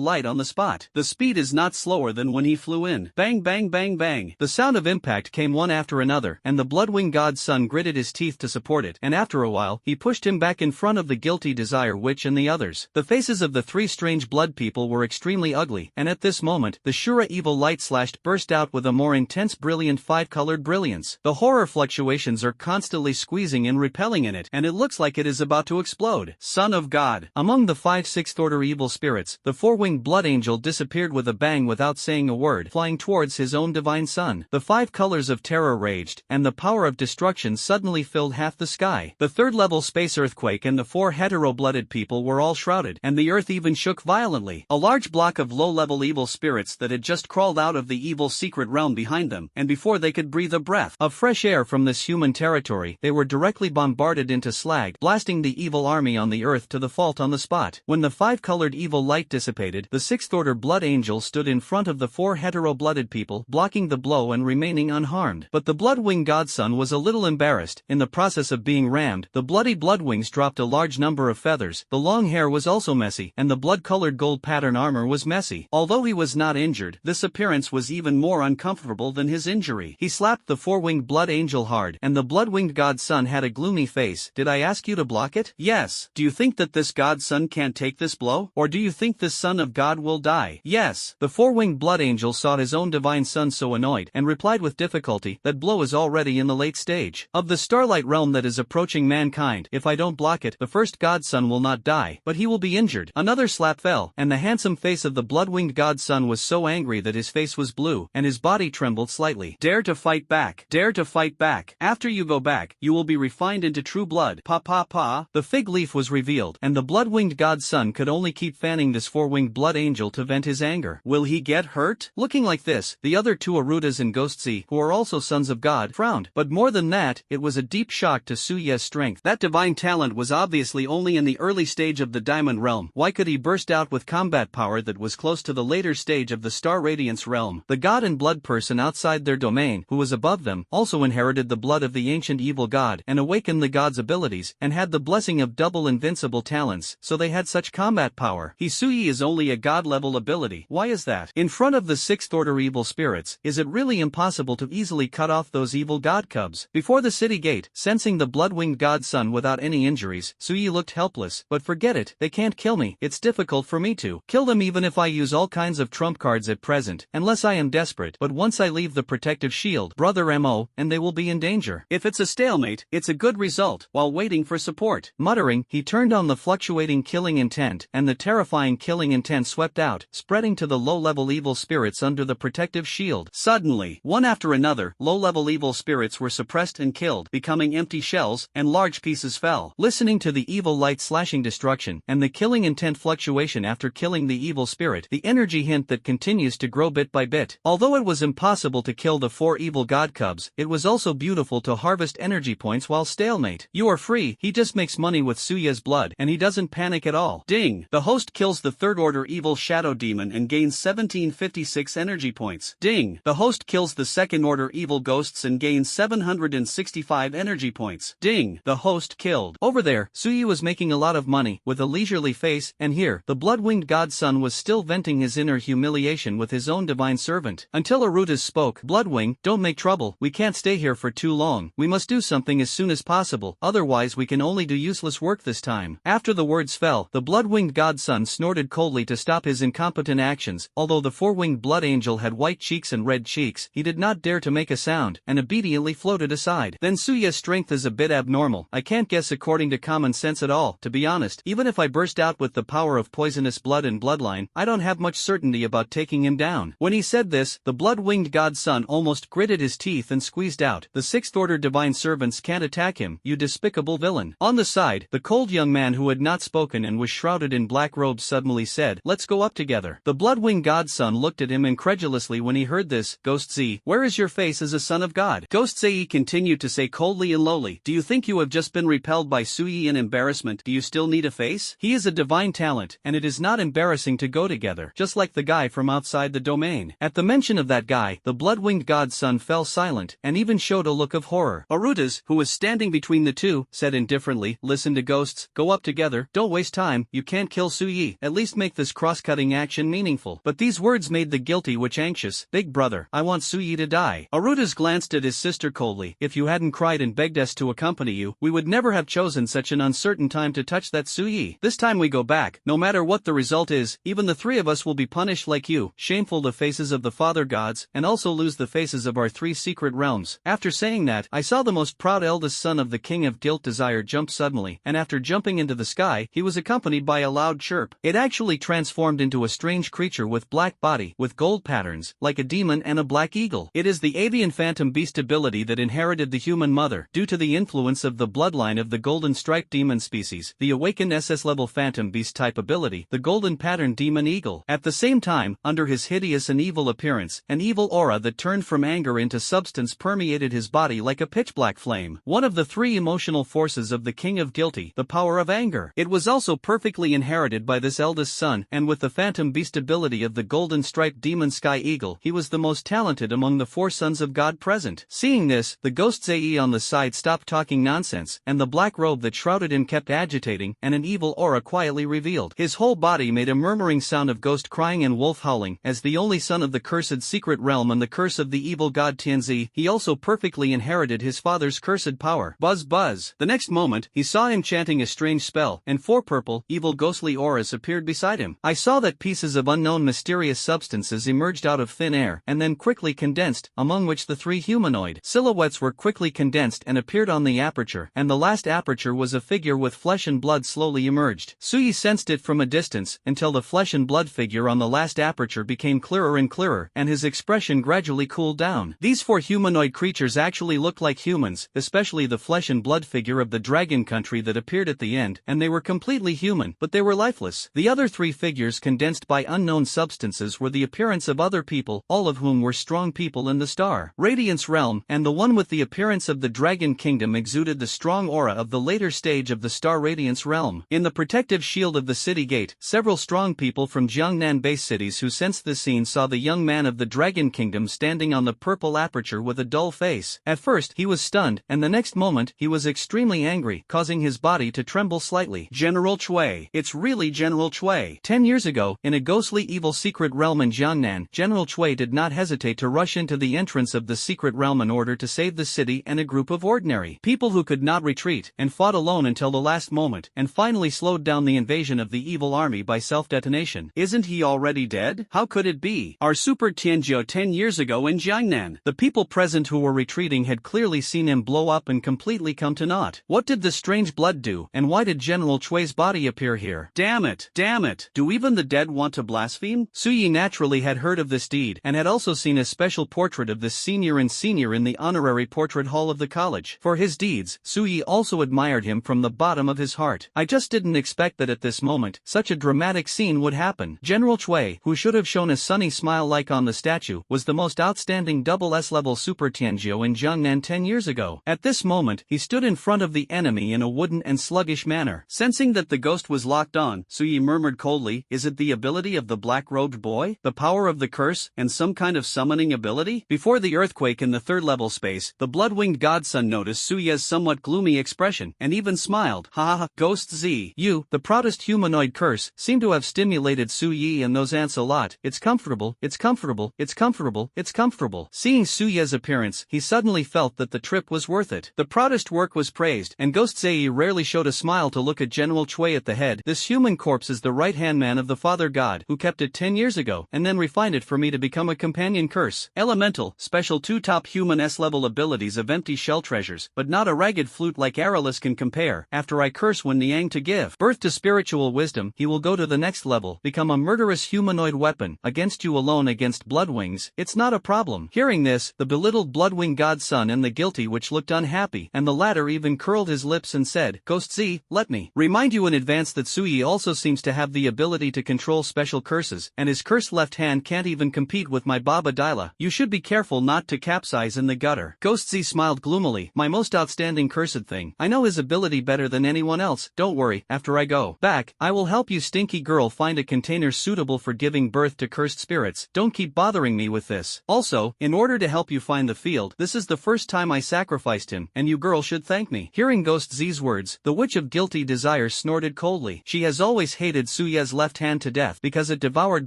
light on the spot. The speed is not slower than when he flew in. Bang bang bang bang! The sound of impact came one after another, and the blood-winged god's son gritted his teeth to support it, and after a while, he pushed him back in front of the guilty desire witch and the others. The faces of the 3 strange blood people were extremely ugly, and at this moment, the Shura evil light slashed burst out with a more intense brilliant 5-colored brilliance. The horror fluctuations are constantly squeezing and repelling in it, and it looks like it is about to explode. Son of God! Among the 5 6th-order evil spirits, the 4-winged blood angel disappeared with a bang without saying a word, flying towards his own divine son. The 5 colors of terror raged, and the power of destruction suddenly filled half the sky. The 3rd-level space earthquake and the 4 hetero-blooded people were all shrouded, and the earth even shook violently. A large block of low-level evil spirits that had just crawled out of the evil secret realm behind them, and before they could breathe a breath of fresh air from this human territory, they were directly bombarded into slag, blasting the evil army on the earth to the fault on the spot. When the 5-colored evil light dissipated, the 6th-order blood angel stood in front of the 4 hetero-blooded people, blocking the blow and remaining unharmed. But the blood-winged godson was a little embarrassed. In the process of being rammed, the bloody bloodwings dropped a large number of feathers. The long hair was also messy, and the blood-colored gold pattern armor was messy. Although he was not injured, this appearance was even more uncomfortable than his injury. He slapped the 4-winged blood angel hard, and the blood-winged godson had a gloomy face. Did I ask you to block it? Yes. Do you think that this godson can't take this blow? Or do you think this son of God will die? Yes. The 4-winged blood angel saw his own divine son so annoyed, and replied with difficulty, that blow is already in the late stage of the starlight realm that is approaching mankind. If I don't block it, the first godson will not die, but he will be injured. Another slap fell, and the handsome face of the blood-winged godson was so angry that his face was blue, and his body trembled slightly. Dare to fight back. Dare to fight back. After you go back, you will be refined into true blood. Pa pa pa. The fig leaf was revealed, and the blood-winged godson could only keep fanning this 4-winged blood angel to vent his anger. Will he get hurt? Looking like this, the other 2 Arudas and Ghostsy, who are also sons of God, frowned. But more than that, it was a deep shock to Suya's strength. That divine talent was obviously only in the early stage of the Diamond Realm. Why could he burst out with combat power that was close to the later stage of the Star Radiance Realm? The god and blood person outside their domain, who was above them, also inherited the blood of the ancient evil god, and awakened the god's abilities, and had the blessing of double invincible talents, so they had such combat power. Hisui is only a god-level ability. Why is that? In front of the 6th-order evil spirits, is it really impossible to easily cut off those evil god cubs? Before the city gate, sensing the blood-winged godson without any injuries, Sui looked helpless. But forget it, they can't kill me. It's difficult for me to kill them even if I use all kinds of trump trump cards at present, unless I am desperate, but once I leave the protective shield, brother Mo, and they will be in danger. If it's a stalemate, it's a good result, while waiting for support. Muttering, he turned on the fluctuating killing intent, and the terrifying killing intent swept out, spreading to the low-level evil spirits under the protective shield. Suddenly, one after another, low-level evil spirits were suppressed and killed, becoming empty shells, and large pieces fell. Listening to the evil light slashing destruction, and the killing intent fluctuation after killing the evil spirit, the energy hint that continues to grow bit by bit. Although it was impossible to kill the 4 evil god cubs, it was also beautiful to harvest energy points while stalemate. You are free. He just makes money with Suya's blood, and he doesn't panic at all. Ding! The host kills the 3rd order evil shadow demon and gains 1756 energy points. Ding! The host kills the 2nd order evil ghosts and gains 765 energy points. Ding! The host killed. Over there, Suyi was making a lot of money, with a leisurely face, and here, the blood-winged godson was still venting his inner humiliation with his own divine servant. Until Arutas spoke, Bloodwing, don't make trouble, we can't stay here for too long, we must do something as soon as possible, otherwise we can only do useless work this time. After the words fell, the blood-winged godson snorted coldly to stop his incompetent actions. Although the 4-winged blood angel had white cheeks and red cheeks, he did not dare to make a sound, and obediently floated aside. Then Suya's strength is a bit abnormal, I can't guess according to common sense at all, to be honest. Even if I burst out with the power of poisonous blood and bloodline, I don't have much certainty about taking him down. When he said this, the blood-winged godson almost gritted his teeth and squeezed out, the 6th order divine servants can't attack him, you despicable villain. On the side, the cold young man who had not spoken and was shrouded in black robes suddenly said, let's go up together. The blood-winged godson looked at him incredulously when he heard this. Ghost Z, where is your face as a son of God? Ghost Z continued to say coldly and lowly, do you think you have just been repelled by Suyi in embarrassment? Do you still need a face? He is a divine talent, and it is not embarrassing to go together, just like the guy from outside the domain. At the mention of that guy, the blood-winged godson fell silent, and even showed a look of horror. Arutas, who was standing between the two, said indifferently, listen to ghosts, go up together, don't waste time, you can't kill Suyi, at least make this cross-cutting action meaningful. But these words made the guilty witch anxious. Big brother, I want Suyi to die. Arutas glanced at his sister coldly, if you hadn't cried and begged us to accompany you, we would never have chosen such an uncertain time to touch that Suyi. This time we go back, no matter what the result is, even the 3 of us will be punished like you, shameful the faces of the father gods, and also lose the faces of our 3 secret realms. After saying that, I saw the most proud eldest son of the king of guilt desire jump suddenly, and after jumping into the sky, he was accompanied by a loud chirp. It actually transformed into a strange creature with black body, with gold patterns, like a demon and a black eagle. It is the avian phantom beast ability that inherited the human mother, due to the influence of the bloodline of the golden striped demon species, the awakened SS level phantom beast type ability, the golden pattern demon eagle. At the same time, under his hideous and evil appearance, an evil aura that turned from anger into substance permeated his body like a pitch-black flame. One of the 3 emotional forces of the king of guilty, the power of anger. It was also perfectly inherited by this eldest son, and with the phantom beast ability of the golden striped demon sky eagle, he was the most talented among the 4 sons of God present. Seeing this, the ghost Zae on the side stopped talking nonsense, and the black robe that shrouded him kept agitating, and an evil aura quietly revealed. His whole body made a murmuring sound of ghost crying and wolf howling. As the only son of the cursed secret realm and the curse of the evil god Tianzi, he also perfectly inherited his father's cursed power. Buzz buzz. The next moment, he saw him chanting a strange spell, and 4 purple, evil ghostly auras appeared beside him. I saw that pieces of unknown mysterious substances emerged out of thin air, and then quickly condensed, among which the 3 humanoid silhouettes were quickly condensed and appeared on the aperture, and the last aperture was a figure with flesh and blood slowly emerged. Suyi sensed it from a distance, until the flesh and blood figure on the last aperture became clearer and clearer, and his expression gradually cooled down. These 4 humanoid creatures actually looked like humans, especially the flesh and blood figure of the dragon country that appeared at the end, and they were completely human, but they were lifeless. The other 3 figures condensed by unknown substances were the appearance of other people, all of whom were strong people in the star Radiance realm, and the one with the appearance of the dragon kingdom exuded the strong aura of the later stage of the star Radiance realm. In the protective shield of the city gate, several strong people from Jiangnan base cities who sensed the scene saw the young man of the dragon kingdom standing on the purple aperture with a dull face. At first, he was stunned, and the next moment, he was extremely angry, causing his body to tremble slightly. General Chui. It's really General Chui. 10 years ago, in a ghostly evil secret realm in Jiangnan, General Chui did not hesitate to rush into the entrance of the secret realm in order to save the city and a group of ordinary people who could not retreat, and fought alone until the last moment, and finally slowed down the invasion of the evil army by self-detonation. Isn't he already dead? How could it be? Our Super Tianjiu 10 years ago in Jiangnan. The people present who were retreating had clearly seen him blow up and completely come to naught. What did the strange blood do, and why did General Chui's body appear here? Damn it! Damn it! Do even the dead want to blaspheme? Su Yi naturally had heard of this deed, and had also seen a special portrait of this senior in the honorary portrait hall of the college. For his deeds, Su Yi also admired him from the bottom of his heart. I just didn't expect that at this moment, such a dramatic scene would happen. General Chui, who should have shown a sunny smile like on the statue, was the most outstanding double S-level Super Tianjiu in Jiangnan 10 years ago. At this moment, he stood in front of the enemy in a wooden and sluggish manner. Sensing that the ghost was locked on, Su Yi murmured coldly, "Is it the ability of the black-robed boy? The power of the curse, and some kind of summoning ability?" Before the earthquake in the third-level space, the blood-winged godson noticed Su Yi's somewhat gloomy expression, and even smiled. "Ha ha ha, Ghost Z, you, the proudest humanoid curse, seem to have stimulated Su Yi and those ants a lot. It's comfortable, it's comfortable, it's comfortable, it's comfortable." Seeing Su Yi's appearance, he suddenly felt that the trip was worth it. The proudest work was praised, and Ghost Zei rarely showed a smile to look at General Chui at the head. "This human corpse is the right-hand man of the Father God, who kept it 10 years ago, and then refined it for me to become a companion curse. Elemental, special 2 top human S-level abilities of empty shell treasures, but not a ragged flute like Aralus can compare. After I curse when Niang to give birth to spiritual wisdom, he will go to the next level, become a murderous humanoid weapon, against you alone against Bloodwings. It's not a problem." Hearing this, the belittled Bloodwing godson and the guilty which looked unhappy, and the latter even curled his lips and said, "Ghost Z, let me remind you in advance that Su Yi also seems to have the ability to control special curses, and his cursed left hand can't even compete with my Baba Dila. You should be careful not to capsize in the gutter." Ghost Z smiled gloomily. "My most outstanding cursed thing. I know his ability better than anyone else. Don't worry, after I go back, I will help you stinky girl find a container suitable for giving birth to cursed spirits. Don't keep bothering me with this. Also, in order to help you find the field, this is the first time I sacrificed him, and you girl should thank me." Hearing Ghost Z's words, the witch of guilty desire snorted coldly. She has always hated Su Yi's left hand to death because it devoured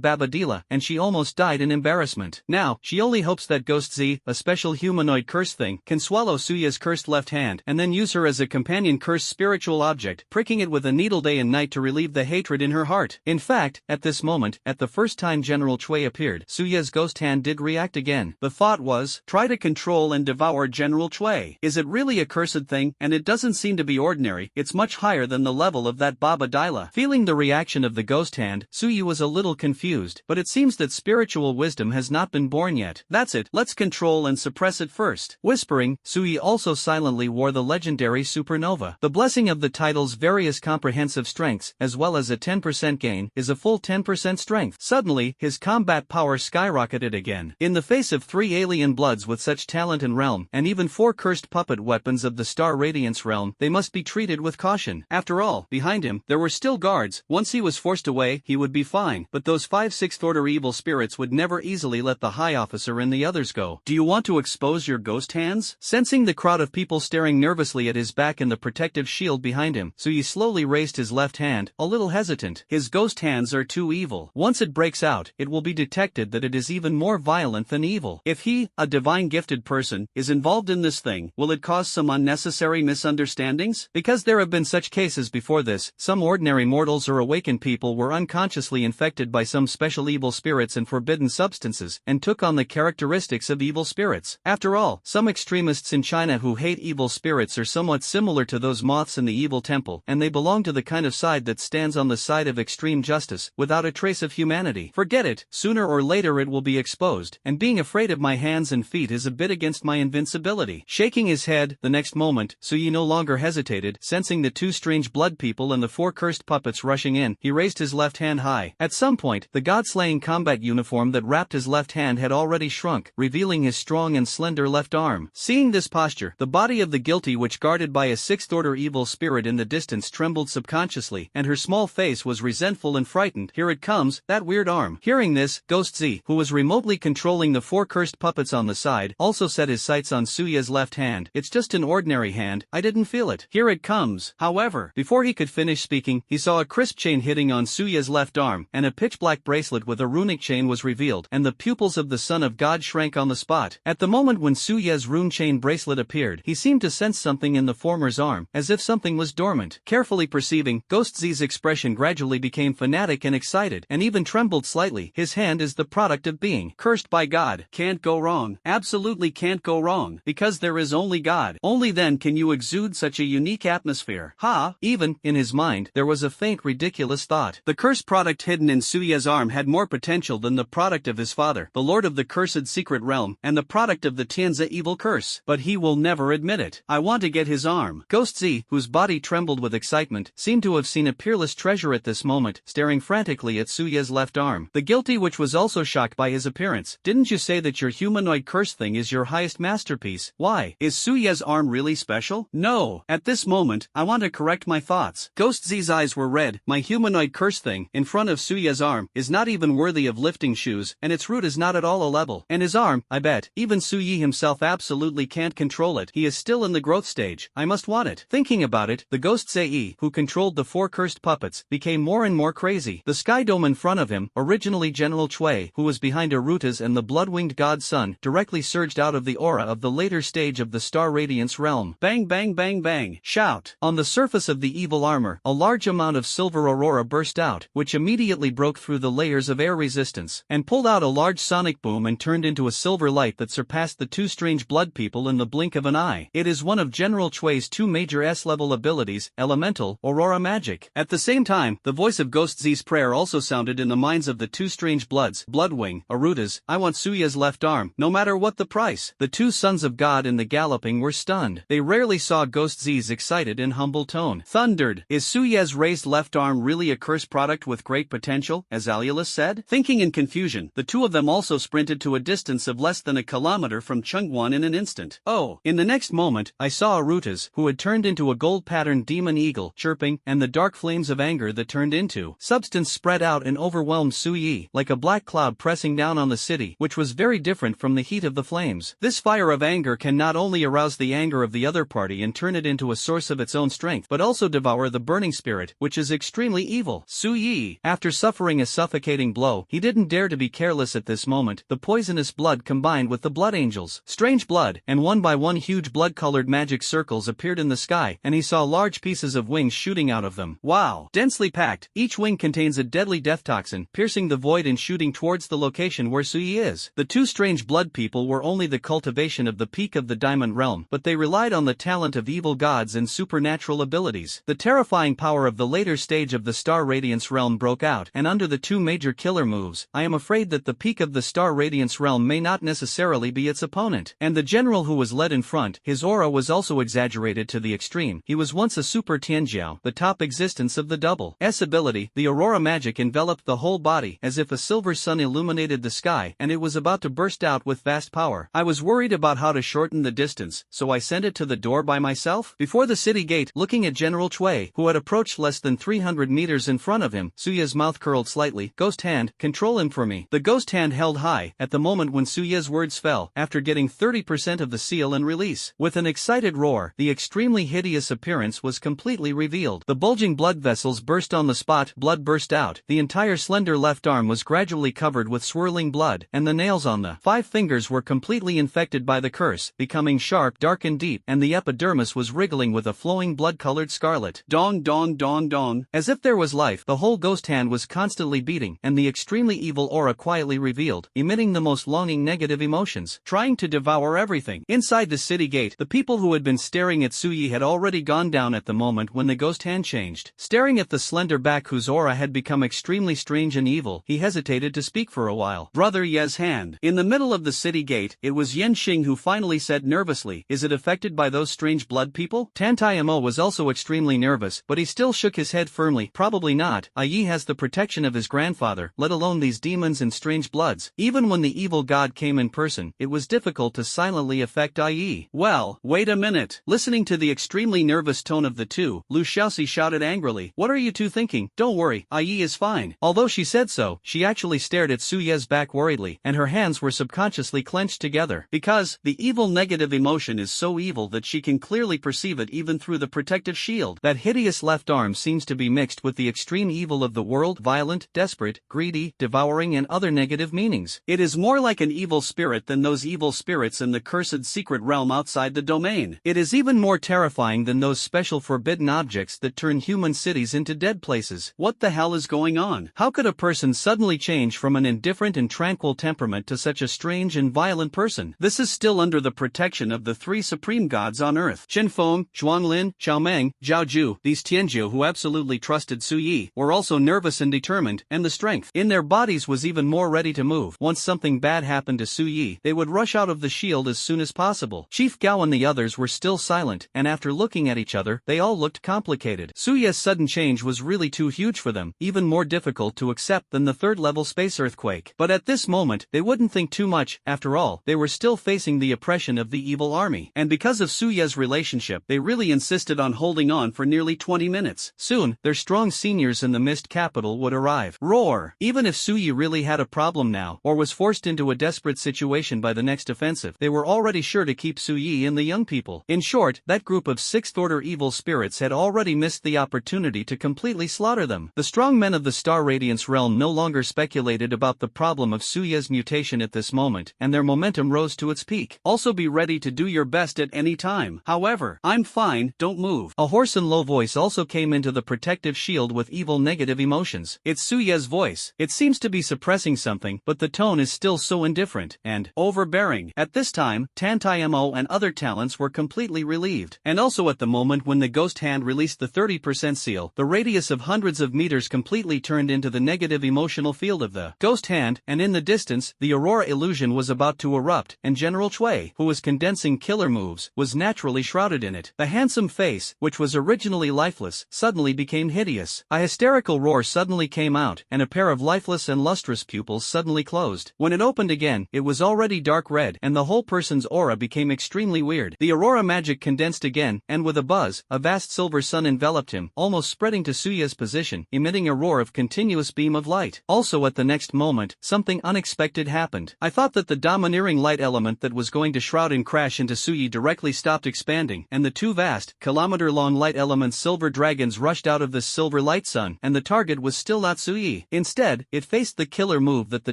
Babadila, and she almost died in embarrassment. Now, she only hopes that Ghost Z, a special humanoid curse thing, can swallow Su Yi's cursed left hand, and then use her as a companion cursed spiritual object, pricking it with a needle day and night to relieve the hatred in her heart. In fact, at this moment, at the first time General Chui appeared, Su Yi's ghost hand did react again. The thought was, try to control and devour General Chui. Is it really a cursed thing? And it doesn't seem to be ordinary, it's much higher than the level of that Baba Dila. Feeling the reaction of the ghost hand, Su Yi was a little confused, but it seems that spiritual wisdom has not been born yet. That's it, let's control and suppress it first. Whispering, Su Yi also silently wore the legendary supernova. The blessing of the title's various comprehensive strengths, as well as a 10% gain, is a full 10% strength. Suddenly, his combat power skyrocketed again. In the face of 3 alien bloods with such talent and realm, and even 4 cursed puppet weapons of the Star Radiance realm, they must be treated with caution. After all, behind him, there were still guards. Once he was forced away, he would be fine, but those 5 6th-order evil spirits would never easily let the high officer and the others go. "Do you want to expose your ghost hands?" Sensing the crowd of people staring nervously at his back and the protective shield behind him, Su Yi slowly raised his left hand, a little hesitant. His ghost hands are too evil. Once it breaks out, it will be detected that it is even more violent than evil. If he, a divine gifted person, is involved in this thing, will it cause some unnecessary misunderstandings? Because there have been such cases before this, some ordinary mortals or awakened people were unconsciously infected by some special evil spirits and forbidden substances, and took on the characteristics of evil spirits. After all, some extremists in China who hate evil spirits are somewhat similar to those moths in the evil temple, and they belong to the kind of side that stands on the side of extreme justice, without a trace of humanity. Forget it, sooner or later it will be exposed, and being afraid of my hands and feet is a bit against my invincibility. Shaking his head, the next moment, Su Yi no longer hesitated. Sensing the 2 strange blood people and the 4 cursed puppets rushing in, he raised his left hand high. At some point, the god-slaying combat uniform that wrapped his left hand had already shrunk, revealing his strong and slender left arm. Seeing this posture, the body of the guilty which guarded by a 6th-order evil spirit in the distance trembled subconsciously, and her small face was resentful and frightened. "Here it comes, that weird arm." Hearing this, Ghost Z, who was remotely controlling the 4 cursed puppets on the side, also set his sights on Su Yi's left hand. "It's just an ordinary hand, I didn't feel it. Here it comes." However, before he could finish speaking, he saw a crisp chain hitting on Su Yi's left arm, and a pitch-black bracelet with a runic chain was revealed, and the pupils of the Son of God shrank on the spot. At the moment when Su Yi's rune chain bracelet appeared, he seemed to sense something in the former's arm, as if something was dormant. Carefully perceiving, Ghost Z's expression gradually became fanatic and excited, and even trembled slightly. His hand is the product of being cursed by God. Can't go wrong. Absolutely can't go wrong. Because there is only God. Only then can you exude such a unique atmosphere. Even, in his mind, there was a faint ridiculous thought. The cursed product hidden in Suye's arm had more potential than the product of his father, the lord of the cursed secret realm, and the product of the Tianzi evil curse. But he will never admit it. I want to get his arm. Ghost Z, whose body trembled with excitement, seemed to have seen a peerless treasure at this moment, staring frantically at Suye's left arm. The guilty which was also shocked by his appearance. Didn't you say that your humanoid curse thing is your highest masterpiece? Why? Is Suye's arm really special? No. At this moment, I want to correct my thoughts. Ghost Z's eyes were red. My humanoid curse thing, in front of Suye's arm, is not even worthy of lifting shoes, and its root is not at all a level. And his arm, I bet, even Suye himself absolutely can't control it. He is still in the growth stage. I must want it. Thinking about it, the ghost Zei, who controlled the 4 cursed puppets, became more and more crazy. The sky dome in front of him, originally General Chui, who was behind Aruta's and the blood-winged god sun, directly surged out of the aura of the later stage of the star radiance realm. Bang bang bang bang. Shout. On the surface of the evil armor, a large amount of silver aurora burst out, which immediately broke through the layers of air resistance, and pulled out a large sonic boom and turned into a silver light that surpassed the 2 strange blood people in the blink of an eye. It is one of General Chui's 2 major S-level abilities, elemental, aurora magic. At the same time, the voice of Ghost Z's prayer also sounded in the minds of the 2 strange bloods, Bloodwing, Aruta's. I want Suye's left arm, no matter what the price. The 2 sons of God in the galloping were stunned. They rarely saw Ghost Z's excited and humble tone. Thundered. Is Suye's raised left arm really a cursed product with great potential, as Aliulus said? Thinking in confusion, the 2 of them also sprinted to a distance of less than a kilometer from Chengguan in an instant. Oh, in the next moment, I saw Aruta's, who had turned into a gold-patterned demon eagle, chirping, and the dark flames of anger that turned into substance spread out and overwhelmed Suye, like a black cloud pressing down on the city, which was very different from the heat of the flames. This fire of anger can not only arouse the anger of the other party and turn it into a source of its own strength, but also devour the burning spirit, which is extremely evil. Suye, after suffering a suffocating blow, he didn't dare to be careless at this moment. The poisonous blood combined with the blood angels, strange blood, and one by one huge blood-colored magic circles appeared in the sky, and he saw large pieces of wings shooting out of them. Wow! Densely packed, each wing contains a deadly death toxin, piercing the void and shooting towards the location where Suye is. The 2 strange blood people were only the cultivation of the peak of the diamond realm, but they relied on the talent of evil gods and supernatural abilities. The terrifying power of the later stage of the star radiance realm broke out, and under the 2 major killer moves, I am afraid that the peak of the star radiance realm may not necessarily be its opponent. And the general who was led in front, his aura was also exaggerated to the extreme. He was once a super Tianjiao, the top existence of the double S ability. The aurora magic enveloped the whole body, as if a silver sun illuminated the sky, and it was about to burst out with vast power. I was worried about how to shorten the distance, so I sent it to the door by myself. Before the city gate, looking at General Chui, who had approached less than 300 meters in front of him, Suye's mouth curled slightly. Ghost hand, control him for me. The ghost hand held high, at the moment when Suye's words fell, after getting 30% of the seal and release. With an excited roar, the extremely hideous appearance was completely revealed. The bulging blood vessels burst on the spot, blood burst out, the entire slender left arm was gradually covered with swirling blood, and the nails on the 5 fingers were completely infected by the curse, becoming sharp, dark and deep, and the epidermis was wriggling with a flowing blood-colored scarlet. Dong dong dong dong. As if there was life, the whole ghost hand was constantly beating, and the extremely evil aura quietly revealed, emitting the most longing negative emotions, trying to devour everything. Inside the city gate, the people who had been staring at Suye had already gone down at the moment when the ghost hand changed. Staring at the slender back whose aura had become extremely strange and evil, he hesitated to speak for a while. Brother Ye's hand. In the middle of the city gate, it was Yen Xing who finally said nervously, is it affected by those strange blood people? Tan Taimo was also extremely nervous, but he still shook his head firmly. Probably not. Yi has the protection of his grandfather, let alone these demons and strange bloods. Even when the evil god came in person, it was difficult to silently affect Yi. Well, wait a minute. Listening to the extremely nervous tone of the 2, Lu Xiaoxi shouted angrily, what are you 2 thinking? Don't worry, Yi is fine. Although she said so, she actually stared at Suye's back worriedly, and her hands were subconsciously clenched together. Because, the evil negative emotion is so evil that she can clearly perceive it even through the protective shield. That hideous left arm seems to be mixed with the extreme evil of the world, violent, desperate, greedy, devouring and other negative meanings. It is more like an evil spirit than those evil spirits in the cursed secret realm outside the domain. It is even more terrifying than those special forbidden objects that turn human cities into dead places. What the hell is going on? How could could a person suddenly change from an indifferent and tranquil temperament to such a strange and violent person? This is still under the protection of the three supreme gods on earth. Qinfeng, Zhuanglin, Xiaomeng, Zhaoju, these Tianjiu who absolutely trusted Su Yi, were also nervous and determined, and the strength in their bodies was even more ready to move. Once something bad happened to Su Yi, they would rush out of the shield as soon as possible. Chief Gao and the others were still silent, and after looking at each other, they all looked complicated. Su Yi's sudden change was really too huge for them, even more difficult to accept than the third-level space earthquake. But at this moment, they wouldn't think too much. After all, they were still facing the oppression of the evil army. And because of Su Yi's relationship, they really insisted on holding on for nearly 20 minutes. Soon, their strong seniors in the Mist capital would arrive. Roar! Even if Su Yi really had a problem now, or was forced into a desperate situation by the next offensive, they were already sure to keep Su Yi and the young people. In short, that group of sixth-order evil spirits had already missed the opportunity to completely slaughter them. The strong men of the Star Radiance realm no longer speculated about the problem of Su Yi's mutation at this moment, and their momentum rose to its peak. Also be ready to do your best at any time. However, I'm fine, don't move. A hoarse and low voice also came into the protective shield with evil negative emotions. It's Su Yi's voice. It seems to be suppressing something, but the tone is still so indifferent and overbearing. At this time, Tantai Mo and other talents were completely relieved. And also at the moment when the ghost hand released the 30% seal, the radius of hundreds of meters completely turned into the negative emotional field of the ghost hand, and in the distance, the aurora illusion was about to erupt, and General Cui, who was condensing killer moves, was naturally shrouded in it. The handsome face, which was originally lifeless, suddenly became hideous. A hysterical roar suddenly came out, and a pair of lifeless and lustrous pupils suddenly closed. When it opened again, it was already dark red, and the whole person's aura became extremely weird. The aurora magic condensed again, and with a buzz, a vast silver sun enveloped him, almost spreading to Su Yi's position, emitting a roar of continuous beam of light. Also at the next moment, something unexpected happened. I thought that the domineering light element that was going to shroud and crash into Su Yi directly stopped expanding, and the two vast, kilometer-long light elements silver dragons rushed out of this silver light sun, and the target was still not Su Yi. Instead, it faced the killer move that the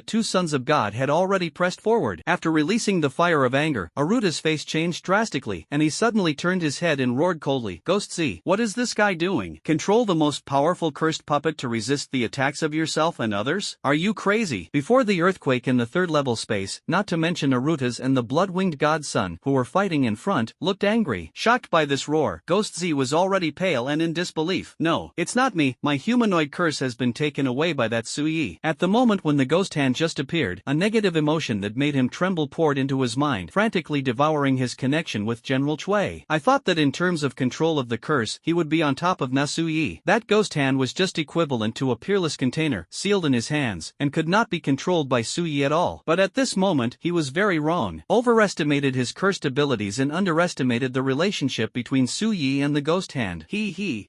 two sons of God had already pressed forward. After releasing the fire of anger, Aruda's face changed drastically, and he suddenly turned his head and roared coldly, "Ghost Z, what is this guy doing? Control the most powerful cursed puppet to resist the attacks of yourself and others? Are you crazy?" Before the earthquake in the third-level space, not to mention Aruda's and the blood-winged god's son, who were fighting in front, looked angry. Shocked by this roar, Ghost Z was already pale and in disbelief. "No, it's not me, my humanoid curse has been taken away by that Su Yi." At the moment when the ghost hand just appeared, a negative emotion that made him tremble poured into his mind, frantically devouring his connection with General Cui. I thought that in terms of control of the curse, he would be on top of Na Su Yi. That ghost hand was just equivalent to a peerless container, sealed in his hands, and could not be controlled by Su Yi at all. But at this moment, he was very wrong. Overestimated his cursed abilities and underestimated the relationship between Su Yi and the ghost hand.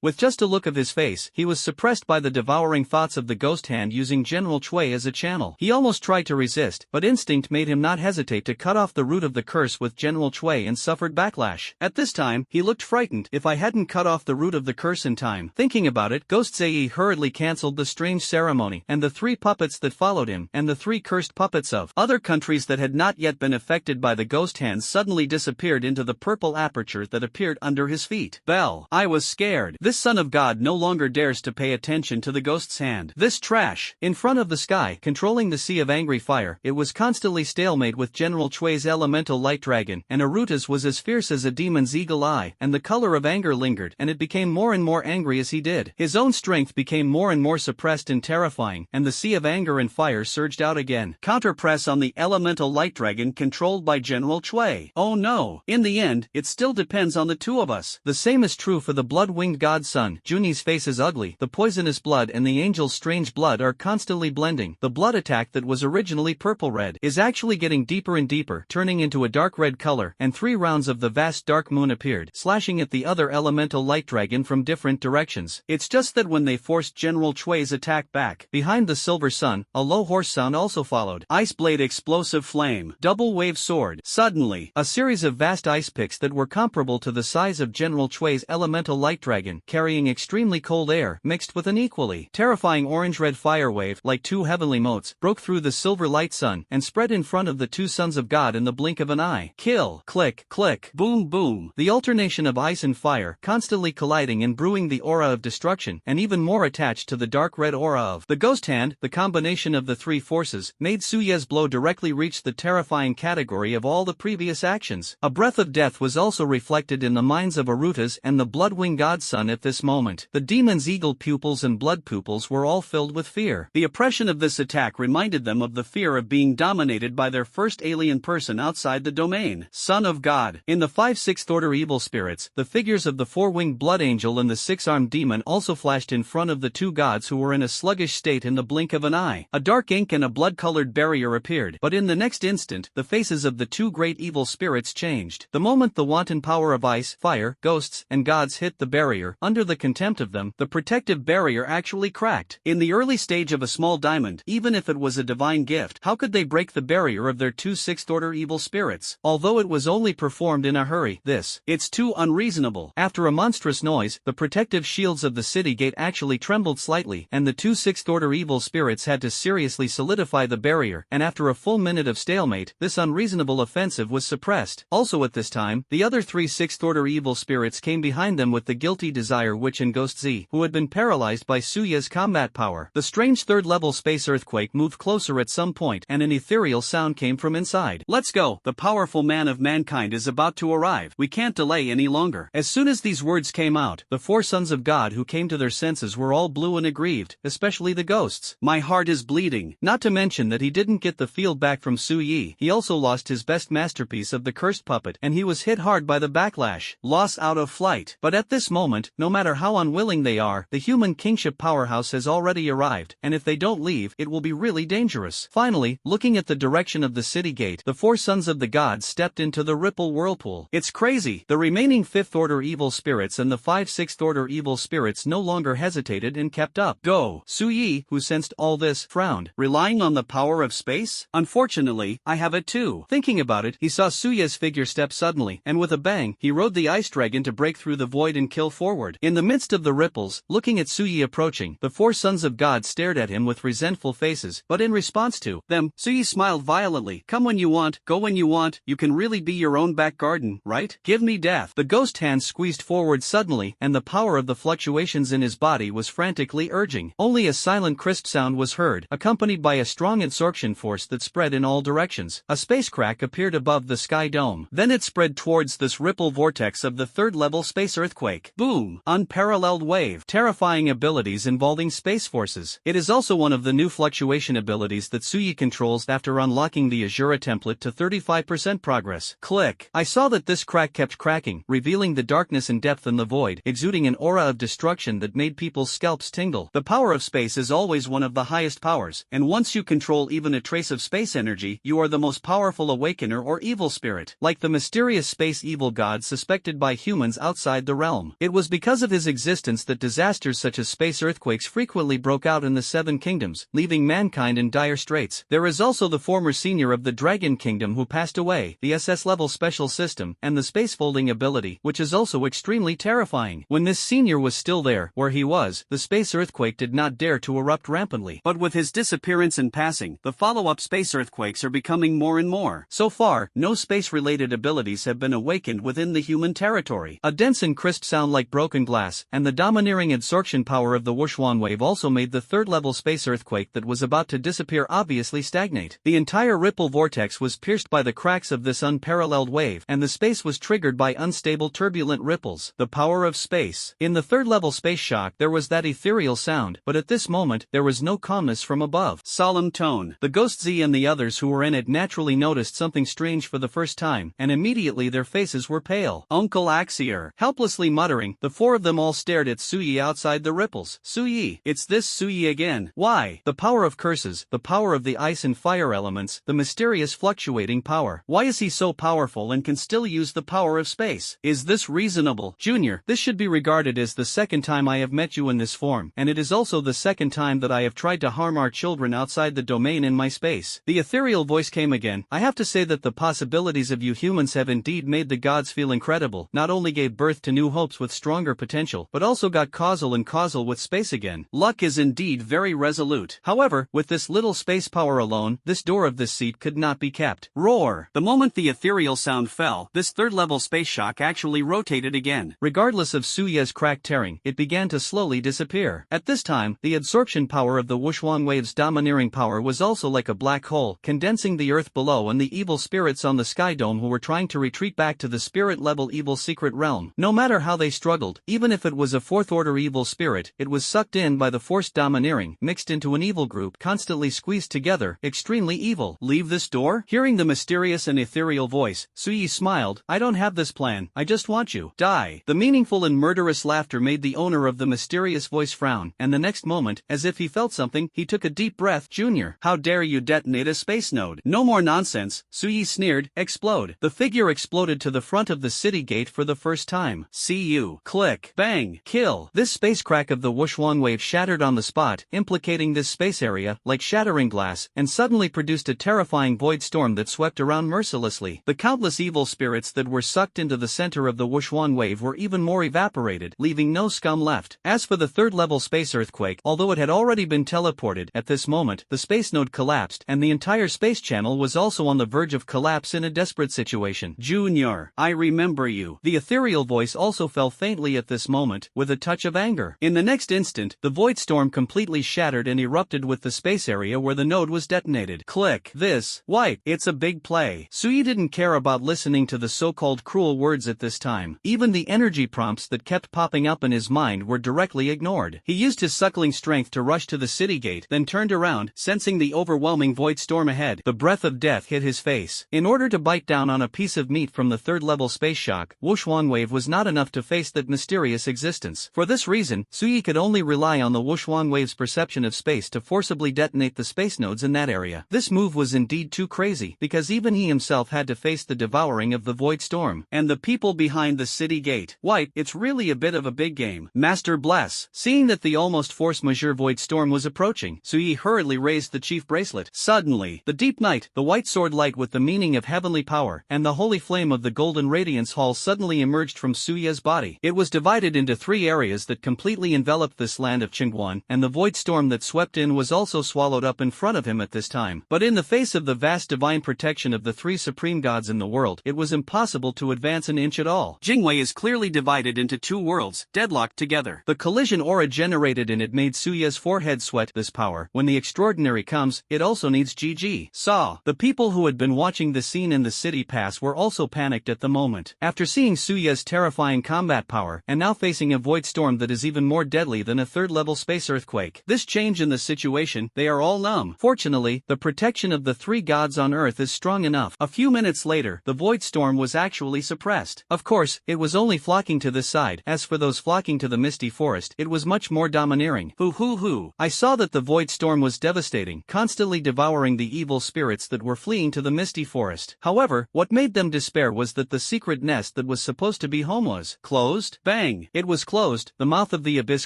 With just a look of his face, he was suppressed by the devouring thoughts of the ghost hand using General Cui as a channel. He almost tried to resist, but instinct made him not hesitate to cut off the root of the curse with General Cui and suffered backlash. At this time, he looked frightened. If I hadn't cut off the root of the curse in time. Thinking about it, Ghost Zei hurriedly cancelled the strange ceremony, and the three puppets that followed him, and the three cursed puppets of other countries that had not yet been affected by the ghost hands suddenly disappeared into the purple aperture that appeared under his feet. Bell. I was scared. This son of God no longer dares to pay attention to the ghost's hand. This trash. In front of the sky, controlling the sea of angry fire, it was constantly stalemate with General Chui's elemental light dragon, and Aruta's was as fierce as a demon's eagle eye, and the color of anger lingered, and it became more and more angry as he did. His own strength became more and more suppressed and terrifying, and the sea of anger and fire surged out again. Counterpress on the elemental light dragon controlled by General Cui. Oh no. In the end, it still depends on the two of us. The same is true for the blood-winged godson. Juni's face is ugly. The poisonous blood and the angel's strange blood are constantly blending. The blood attack that was originally purple-red is actually getting deeper and deeper, turning into a dark red color, and 3 rounds of the vast dark moon appeared, slashing at the other elemental light dragon from different directions. It's just that when they forced General Chui's attack back, behind the silver sun, a low horse sound also followed. Ice blade, explosive flame, double wave sword. Suddenly, a series of vast ice picks that were comparable to the size of General Chui's elemental light dragon, carrying extremely cold air, mixed with an equally terrifying orange-red fire wave, like 2 heavenly motes, broke through the silver light sun, and spread in front of the 2 sons of God in the blink of an eye. Kill, click, click, boom, boom. The alternation of ice and fire, constantly colliding and brewing the aura of destruction, and even more attached to the dark red aura above. The ghost hand, the combination of the three forces, made Suye's blow directly reach the terrifying category of all the previous actions. A breath of death was also reflected in the minds of Arutas and the Bloodwing godson at this moment. The demon's eagle pupils and blood pupils were all filled with fear. The oppression of this attack reminded them of the fear of being dominated by their first alien person outside the domain. Son of God. In the 5 sixth order evil spirits, the figures of the four-winged blood angel and the six-armed demon also flashed in front of the two gods who were in a sluggish state in the blink of an eye. A dark ink and a blood-colored barrier appeared, but in the next instant, the faces of the two great evil spirits changed. The moment the wanton power of ice, fire, ghosts, and gods hit the barrier, under the contempt of them, the protective barrier actually cracked. In the early stage of a small diamond, even if it was a divine gift, how could they break the barrier of their two sixth-order evil spirits? Although it was only performed in a hurry, it's too unreasonable. After a monstrous noise, the protective shields of the city gate actually trembled slightly, and the two sixth-order evil spirits had to seriously solidify the barrier, and after a full minute of stalemate, this unreasonable offensive was suppressed. Also at this time, the other three sixth-order evil spirits came behind them with the guilty desire witch and Ghost Z, who had been paralyzed by Suya's combat power. The strange third-level space earthquake moved closer at some point, and an ethereal sound came from inside. Let's go, the powerful man of mankind is about to arrive. We can't delay any longer. As soon as these words came out, the four sons of God who came to their senses were all blue and aggrieved, especially the ghosts. My heart is bleeding. Not to mention that he didn't get the field back from Su Yi. He also lost his best masterpiece of the cursed puppet, and he was hit hard by the backlash. Loss out of flight. But at this moment, no matter how unwilling they are, the human kingship powerhouse has already arrived, and if they don't leave, it will be really dangerous. Finally, looking at the direction of the city gate, the four sons of the gods stepped into the ripple whirlpool. It's crazy. The remaining fifth-order evil spirits and the 5 sixth-order evil spirits no longer hesitated and kept up. Go! Su Yi, who sensed all this, frowned. Relying on the power of space? Unfortunately, I have it too. Thinking about it, he saw Suya's figure step suddenly, and with a bang, he rode the ice dragon to break through the void and kill forward. In the midst of the ripples, looking at Su Yi approaching, the four sons of God stared at him with resentful faces, but in response to them, Su Yi smiled violently. Come when you want, go when you want, you can really be your own back garden, right? Give me death. The ghost hand squeezed forward suddenly, and the power of the fluctuations in his body was frantically urging. Only a silent crisp sound was heard, accompanied by a strong absorption force that spread in all directions. A space crack appeared above the sky dome. Then it spread towards this ripple vortex of the third-level space earthquake. Boom! Unparalleled wave. Terrifying abilities involving space forces. It is also one of the new fluctuation abilities that Su Yi controls after unlocking the Ashura template to 35% progress. Click. I saw that this crack kept cracking, revealing the darkness and depth in the void, exuding an aura of destruction that made people's scalps tingle. The power of space is always one of the highest powers, and once you control even a trace of space energy, you are the most powerful awakener or evil spirit. Like the mysterious space evil god suspected by humans outside the realm. It was because of his existence that disasters such as space earthquakes frequently broke out in the Seven Kingdoms, leaving mankind in dire straits. There is also the former senior of the Dragon Kingdom who passed away, the SS-level special system, and the space-folding ability, which is also extremely terrifying. When this senior was still there, where he was, the space earthquake did not dare to erupt rampantly. But with his disappearance and passing, the follow-up space earthquakes are becoming more and more. So far, no space-related abilities have been awakened within the human territory. A dense and crisp sound like broken glass, and the domineering absorption power of the Wuxuan wave also made the third-level space earthquake that was about to disappear obviously stagnate. The entire ripple vortex was pierced by the cracks of this unparalleled wave, and the space was triggered by unstable turbulent ripples. The power of space. In the third-level space shock, there was that ethereal sound, but at this moment, there was no calmness from above. Solemn tone. The Ghost Z and the others who were in it naturally noticed something strange for the first time, and immediately their faces were pale. Uncle Axier. Helplessly muttering, the four of them all stared at Su Yi outside the ripples. Su Yi. It's this Su Yi again. Why? The power of curses, the power of the ice and fire elements, the mysterious fluctuating power. Why is he so powerful and can still use the power of space? Is this reasonable? Junior, this should be regarded as the second time I have met you in this form, and it is also the second time that I have tried to harm our children outside the domain in my space. The ethereal voice came again. I have to say that the possibilities of you humans have indeed made the gods feel incredible, not only gave birth to new hopes with stronger potential, but also got causal and causal with space again. Luck is indeed very resolute. However, with this little space power alone, this door of this seat could not be kept. Roar! The moment the ethereal sound fell, this third-level space shock actually rotated again. Regardless of Suya's crack tearing, it began to slowly disappear. At this time, the absorption power of the Wuxuan wave's domineering power was also like a black hole, condensing the earth below and the evil spirits on the sky dome who were trying to retreat back to the spirit-level evil secret realm. No matter how they struggled, even if it was a fourth-order evil spirit, it was sucked in by the force domineering, mixed into an evil group, constantly squeezed together, extremely evil. Leave this door? Hearing the mysterious and ethereal voice, Suyi smiled. I don't have this plan, I just want you. Die. The meaningful and murderous laughter made the owner of the mysterious voice frown, and the next moment, as if he felt something, he took a deep breath. Junior, how dare you detonate a space node? No more nonsense, Suyi sneered. Explode. The figure exploded to the front of the city gate for the first time. See you. Click. Bang. Kill. This space crack of the Wuxuan wave shattered on the spot, implicating this space area, like shattering glass, and suddenly produced a terrifying void storm that swept around mercilessly. The countless evil spirits that were sucked into the center of the Wuxuan wave were even more evaporated, leaving no scum left. As for the third-level space earthquake, although it had already been teleported, at this moment, the space node collapsed, and the entire space channel was also on the verge of collapse in a desperate situation. Junior, I remember you. The ethereal voice also fell faintly at this moment, with a touch of anger. In the next instant, the void storm completely shattered and erupted with the space area where the node was detonated. Click. This. Wipe. It's a big play. Suyi didn't care about listening to the so-called cruel words at this time. Even the energy prompts that kept popping up in his mind were directly ignored. He used his suckling strength to rush to the city gate, then turned around, sensing the overwhelming void storm ahead. The breath of death hit his face. In order to bite down on a piece of meat from the third-level space shock, Wuxuan wave was not enough to face that mysterious existence. For this reason, Suyi could only rely on the Wuxuan wave's perception of space to forcibly detonate the space nodes in that area. This move was indeed too crazy, because even he himself had to face the devouring of the void storm. And the people behind the city gate. Wipe, it's really a bit of a big game. Master bless. Seeing that the almost force majeure void storm was approaching, Suyi hurriedly raised the chief bracelet. Suddenly, the deep night, the white sword light with the meaning of heavenly power, and the holy flame of the golden radiance hall suddenly emerged from Suya's body. It was divided into 3 areas that completely enveloped this land of Qingguan, and the void storm that swept in was also swallowed up in front of him at this time. But in the face of the vast divine protection of the 3 supreme gods in the world, it was impossible to advance an inch at all. Jingwei is clearly divided into 2 worlds, deadlocked together. The collision aura generated in it made Suya's forehead sweat. This power, when the extraordinary comes, it also needs GG. Saw. The people who had been watching the scene in the city pass were also panicked at the moment. After seeing Suya's terrifying combat power, and now facing a void storm that is even more deadly than a third-level space earthquake. This change in the situation, they are all numb. Fortunately, the protection of the 3 gods on Earth is strong enough. A few minutes later, the void storm was actually suppressed. Of course, it was only flocking to this side. As for those flocking to the misty forest, it was much more domineering. Hoo. I saw that the void storm was devastating, constantly devouring the evil spirits that were fleeing to the misty forest. However, what made them despair was that the secret nest that was supposed to be home was closed. Bang! It was closed, the mouth of the abyss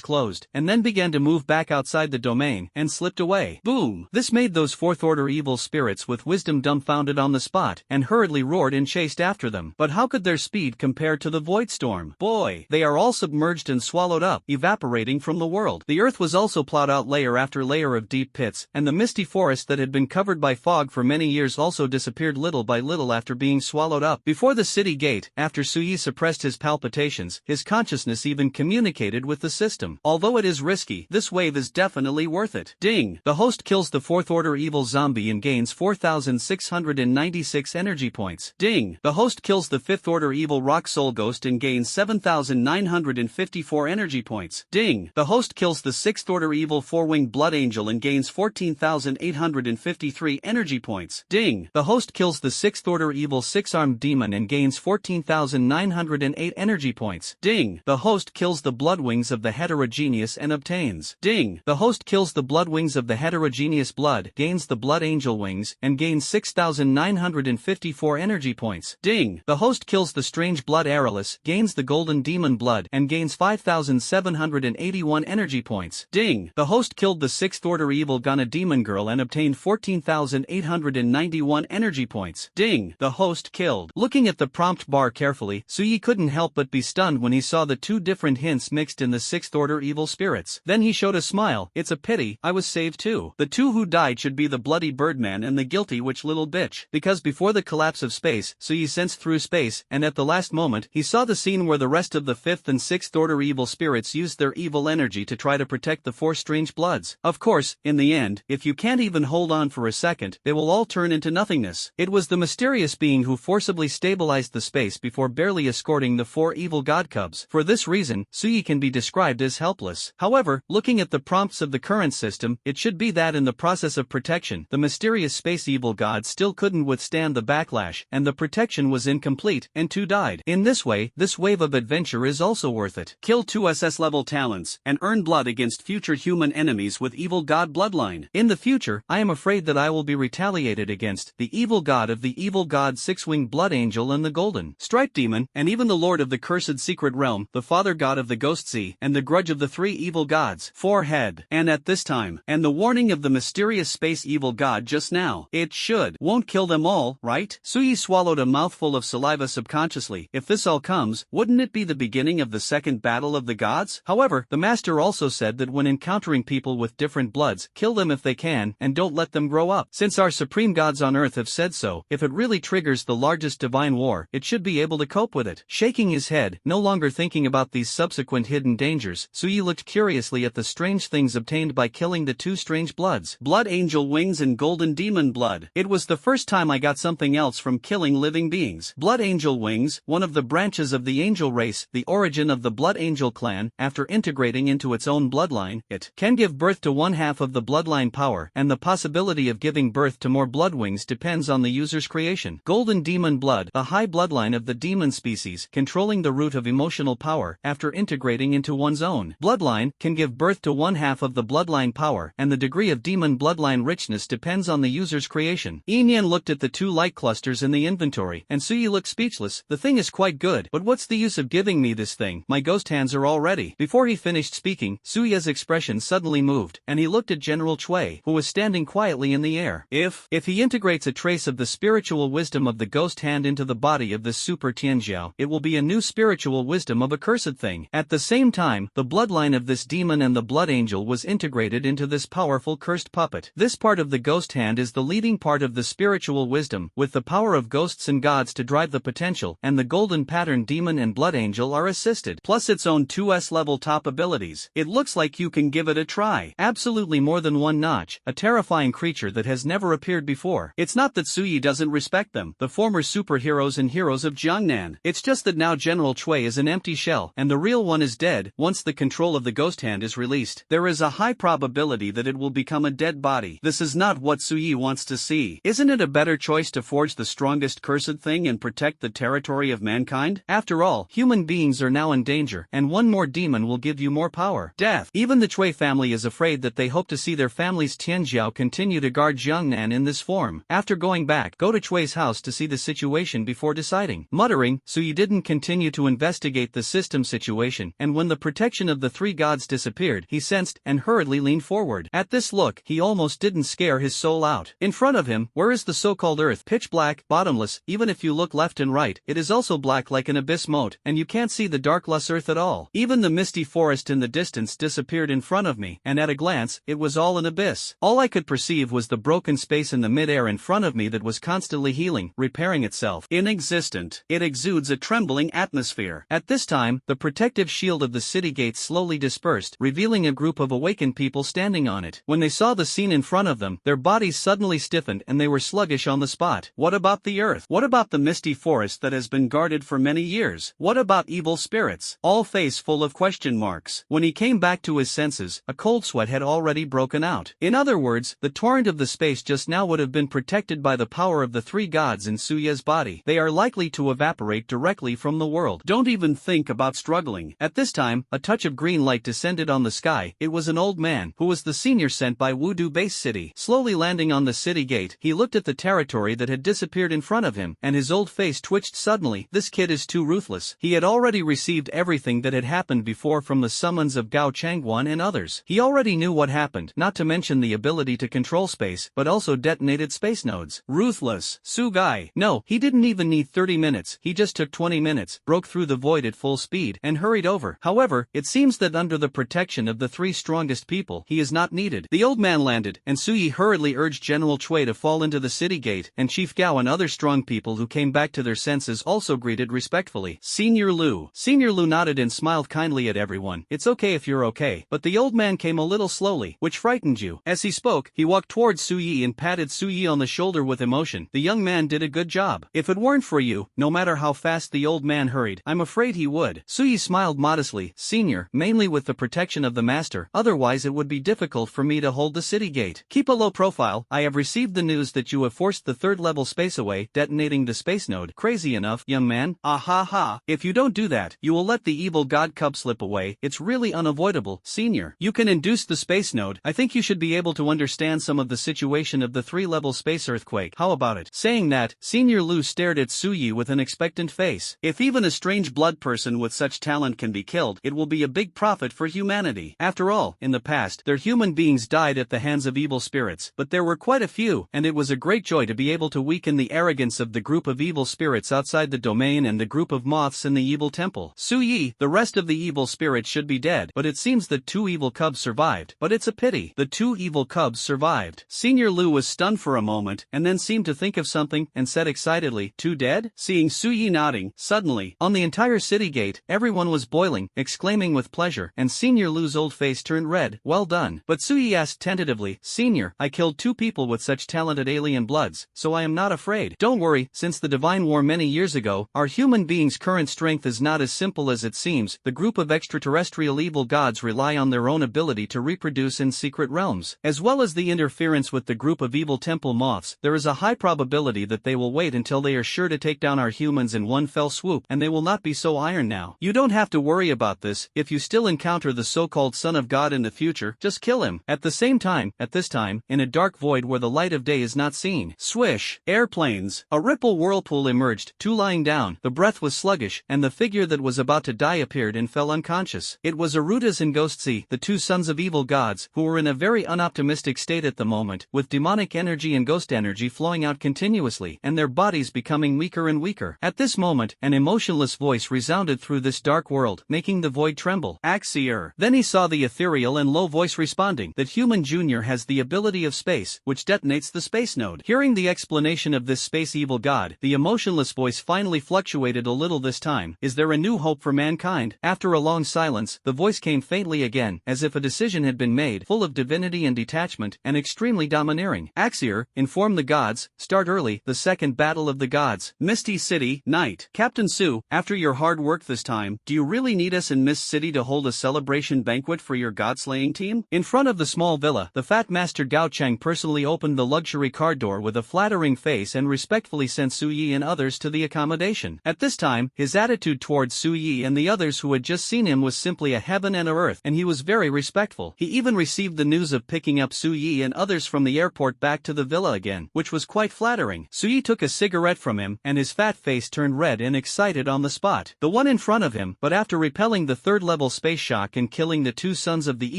closed, and then began to move back outside the domain, and slipped away. Boom! This made those fourth-order evil spirits with wisdom dumbfounded on the spot, and hurriedly roared and chased after them. But how could their speed compare to the void storm? Boy! They are all submerged and swallowed up, evaporating from the world. The earth was also plowed out layer after layer of deep pits, and the misty forest that had been covered by fog for many years also disappeared little by little after being swallowed up. Before the city gate, after Suyi suppressed his palpitations, his consciousness even communicated with the system. Although it is risky, this wave is definitely worth it. Ding! The host kills the fourth-order evil zombie and gains 4,696 energy points. Ding! The host kills the fifth-order evil rock soul ghost and gains 7,954 energy points. Ding! The host kills the sixth-order evil four-winged blood angel and gains 14,853 energy points. Ding! The host kills the sixth-order evil six-armed demon and gains 14,908 energy points. Ding! The host kills the blood wings of the heterogeneous and obtains. Ding! The host kills the blood wings of the heterogeneous blood, gains the blood angel wings, and gains 6,954 energy points. Ding! The host kills the strange blood Aralis, gains the golden demon blood, and gains 5,781 energy points. Ding! The host killed the sixth-order evil Gana demon girl and obtained 14,891 energy points. Ding! The host killed. Looking at the prompt bar carefully, Suyi couldn't help but be stunned when he saw the two different hints mixed in the sixth-order evil spirits. Then he showed a smile. It's a pity, I was saved too. The two who died should be the bloody birdman and the guilty witch little bitch. Because before the collapse of space, Suyi sensed through space, and at the last moment, he saw the scene where the rest of the fifth and sixth-order evil spirits used their evil energy to try to protect protect the 4 strange bloods. Of course, in the end, if you can't even hold on for a second, they will all turn into nothingness. It was the mysterious being who forcibly stabilized the space before barely escorting the 4 evil god cubs. For this reason, Suyi can be described as helpless. However, looking at the prompts of the current system, it should be that in the process of protection, the mysterious space evil god still couldn't withstand the backlash, and the protection was incomplete, and 2 died. In this way, this wave of adventure is also worth it. Kill 2 SS level talents, and earn blood against future human enemies with evil god bloodline. In the future, I am afraid that I will be retaliated against, the evil god of the evil god 6-winged blood angel and the golden striped demon, and even the lord of the cursed secret realm, the father god of the ghost sea, and the grudge of the 3 evil gods, 4 head. And at this time, and the warning of the mysterious space evil god just now, it won't kill them all, right? Suyi swallowed a mouthful of saliva subconsciously. If this all comes, wouldn't it be the beginning of the second battle of the gods? However, the master also said that when encountering people with different bloods, kill them if they can, and don't let them grow up. Since our supreme gods on earth have said so, if it really triggers the largest divine war, it should be able to cope with it. Shaking his head, no longer thinking about these subsequent hidden dangers, Suyi looked curiously at the strange things obtained by killing the 2 strange bloods. Blood angel wings and golden demon blood. It was the first time I got something else from killing living beings. Blood angel wings, one of the branches of the angel race, the origin of the blood angel clan, after integrating into its own bloodline, it can give birth to 1/2 of the bloodline power, and the possibility of giving birth to more blood wings depends on the user's creation. Golden demon blood, a high bloodline of the demon species, controlling the root of emotional power, after integrating into one's own bloodline, can give birth to 1/2 of the bloodline power, and the degree of demon bloodline richness depends on the user's creation. Yin looked at the 2 light clusters in the inventory, and Suyi looked speechless. The thing is quite good, but what's the use of giving me this thing? My ghost hands are all ready. Before he finished speaking, Suya's expression suddenly moved, and he looked at General Chui, who was standing quietly in the air. If he integrates a trace of the spiritual wisdom of the ghost hand into the body of this super Tianjiao, it will be a new spiritual wisdom of a cursed thing. At the same time, the bloodline of this demon and the blood angel was integrated into this powerful cursed puppet. This part of the ghost hand is the leading part of the spiritual wisdom, with the power of ghosts and gods to drive the potential, and the golden pattern demon and blood angel are assisted, plus its own 2S level top abilities. It looks like you can give it a try. Absolutely more than 1 notch, a terrifying creature that has never appeared before. It's not that Suyi doesn't respect them, the former superheroes and heroes of Jiangnan. It's just that now General Chui is an empty shell, and the real one is dead. Once the control of the ghost hand is released, there is a high probability that it will become a dead body. This is not what Suyi wants to see. Isn't it a better choice to forge the strongest cursed thing and protect the territory of mankind? After all, human beings are now in danger, and 1 more demon will give you more power. Death. Even the Chui family is afraid that they hope to see their family's Tianjiao continue to guard Jiangnan in this form. After going back, go to Chui's house to see the situation before deciding. Muttering, Suyi didn't continue to investigate the system situation, and when the protection of the 3 gods disappeared, he sensed and hurriedly leaned forward. At this look, he almost didn't scare his soul out. In front of him, where is the so-called earth? Pitch black, bottomless. Even if you look left and right, it is also black like an abyss moat, and you can't see the darkless earth at all. Even the misty forest in the distance disappeared in front of me, and at a glance, it was all an abyss. All I could perceive was the broken space in the mid-air in front of me that was constantly healing, repairing itself. Inexistent. It exudes a trembling atmosphere. At this time, the protective shield of the city gates slowly dispersed, revealing a group of awakened people standing on it. When they saw the scene in front of them, their bodies suddenly stiffened and they were sluggish on the spot. What about the earth? What about the misty forest that has been guarded for many years? What about evil spirits? All face full of question marks. When he came back to his senses, a cold sweat had already broken out. In other words, the torrent of the space just now would have been protected by the power of the 3 gods in Suya's body. They are likely to evaporate directly from the world. Don't even think about struggling. At this time, a touch of green light descended on the sky. It was an old man, who was the senior sent by Wudu base city. Slowly landing on the city gate, he looked at the territory that had disappeared in front of him, and his old face twitched suddenly. This kid is too ruthless. He had already received everything that had happened before from the summons of Gao Changguan and others. He already knew what happened, not to mention the ability to control space, but also detonated space nodes. Ruthless. Sugai. No, he didn't even need 30 minutes, he just took 20 minutes, broke through the void at full speed, and hurried over. However, it seems that under the protection of the 3 strongest people, he is not needed. The old man landed, and Suyi hurriedly urged General Chui to fall into the city gate, and Chief Gao and other strong people who came back to their senses also greeted respectfully. Senior Lu. Senior Lu nodded and smiled kindly at everyone. It's okay if you're okay, but the old man came a little slowly, which frightened you. As he spoke, he walked towards Su Yi and patted Su Yi on the shoulder with emotion. The young man did a good job. If it weren't for you, no matter how fast the old man hurried, I'm afraid he would. Su Yi smiled modestly. Senior, mainly with the protection of the master, otherwise it would be difficult for me to hold the city gate. Keep a low profile. I have received the news that you have forced the third level space away, detonating the space node. Crazy enough, young man. Ah ha ha. If you don't do that, you will let the evil god cub slip away. It's really unavoidable. Senior, you can induce the space node. I think you should be able to understand some of the situation of the 3-level space earthquake. How about it? Saying that, Senior Lu stared at Su Yi with an expectant face. If even a strange blood person with such talent can be killed, it will be a big profit for humanity. After all, in the past, their human beings died at the hands of evil spirits, but there were quite a few, and it was a great joy to be able to weaken the arrogance of the group of evil spirits outside the domain and the group of moths in the evil temple. Su Yi, the rest of the evil spirits should be dead, but it seems that 2 evil cubs survived. But it's a pity. The 2 evil cubs survived. Senior Lu was stunned for a moment, and then seemed to think of something, and said excitedly, 2 dead? Seeing Su Yi nodding, suddenly, on the entire city gate, everyone was boiling, exclaiming with pleasure, and Senior Lu's old face turned red. Well done. But Su Yi asked tentatively, Senior, I killed 2 people with such talented alien bloods, so I am not afraid. Don't worry, since the Divine War many years ago, our human beings' current strength is not as simple as it seems. The group of extraterrestrial evil gods rely on their own ability to reproduce in secret realms. As well as the interference with the group of evil temple moths, there is a high probability that they will wait until they are sure to take down our humans in one fell swoop, and they will not be so iron now. You don't have to worry about this. If you still encounter the so-called Son of God in the future, just kill him. At the same time, at this time, in a dark void where the light of day is not seen. Swish. Airplanes. A ripple whirlpool emerged, 2 lying down. The breath was sluggish, and the figure that was about to die appeared and fell unconscious. It was Arudas and Ghostsi, the 2 sons of evil gods, who were in a very unoptimistic state at the moment, with demonic energy and ghost energy flowing out continuously, and their bodies becoming weaker and weaker. At this moment, an emotionless voice resounded through this dark world, making the void tremble. Axier. Then he saw the ethereal and low voice responding, that Human Jr. has the ability of space, which detonates the space node. Hearing the explanation of this space evil god, the emotionless voice finally fluctuated a little this time. Is there a new hope for mankind? After a long silence, the voice came faintly again, as if a decision had been made, full of divinity and detachment, and extremely domineering. Axier, inform the gods, start early, the second battle of the gods. Misty City, night. Captain Su, after your hard work this time, do you really need us in Mist City to hold a celebration banquet for your god-slaying team? In front of the small villa, the fat master Gao Chang personally opened the luxury car door with a flattering face and respectfully sent Su Yi and others to the accommodation. At this time, his attitude towards Su Yi and the others who had just seen him was simply a heaven and a earth, and he was very respectful. He even received the news of picking up Su Yi and others from the airport back to the villa again, which was quite flattering. Su Yi took a cigarette from him, and his fat face turned red and excited on the spot. The one in front of him, but after repelling the 3rd-level space shock and killing the 2 sons of the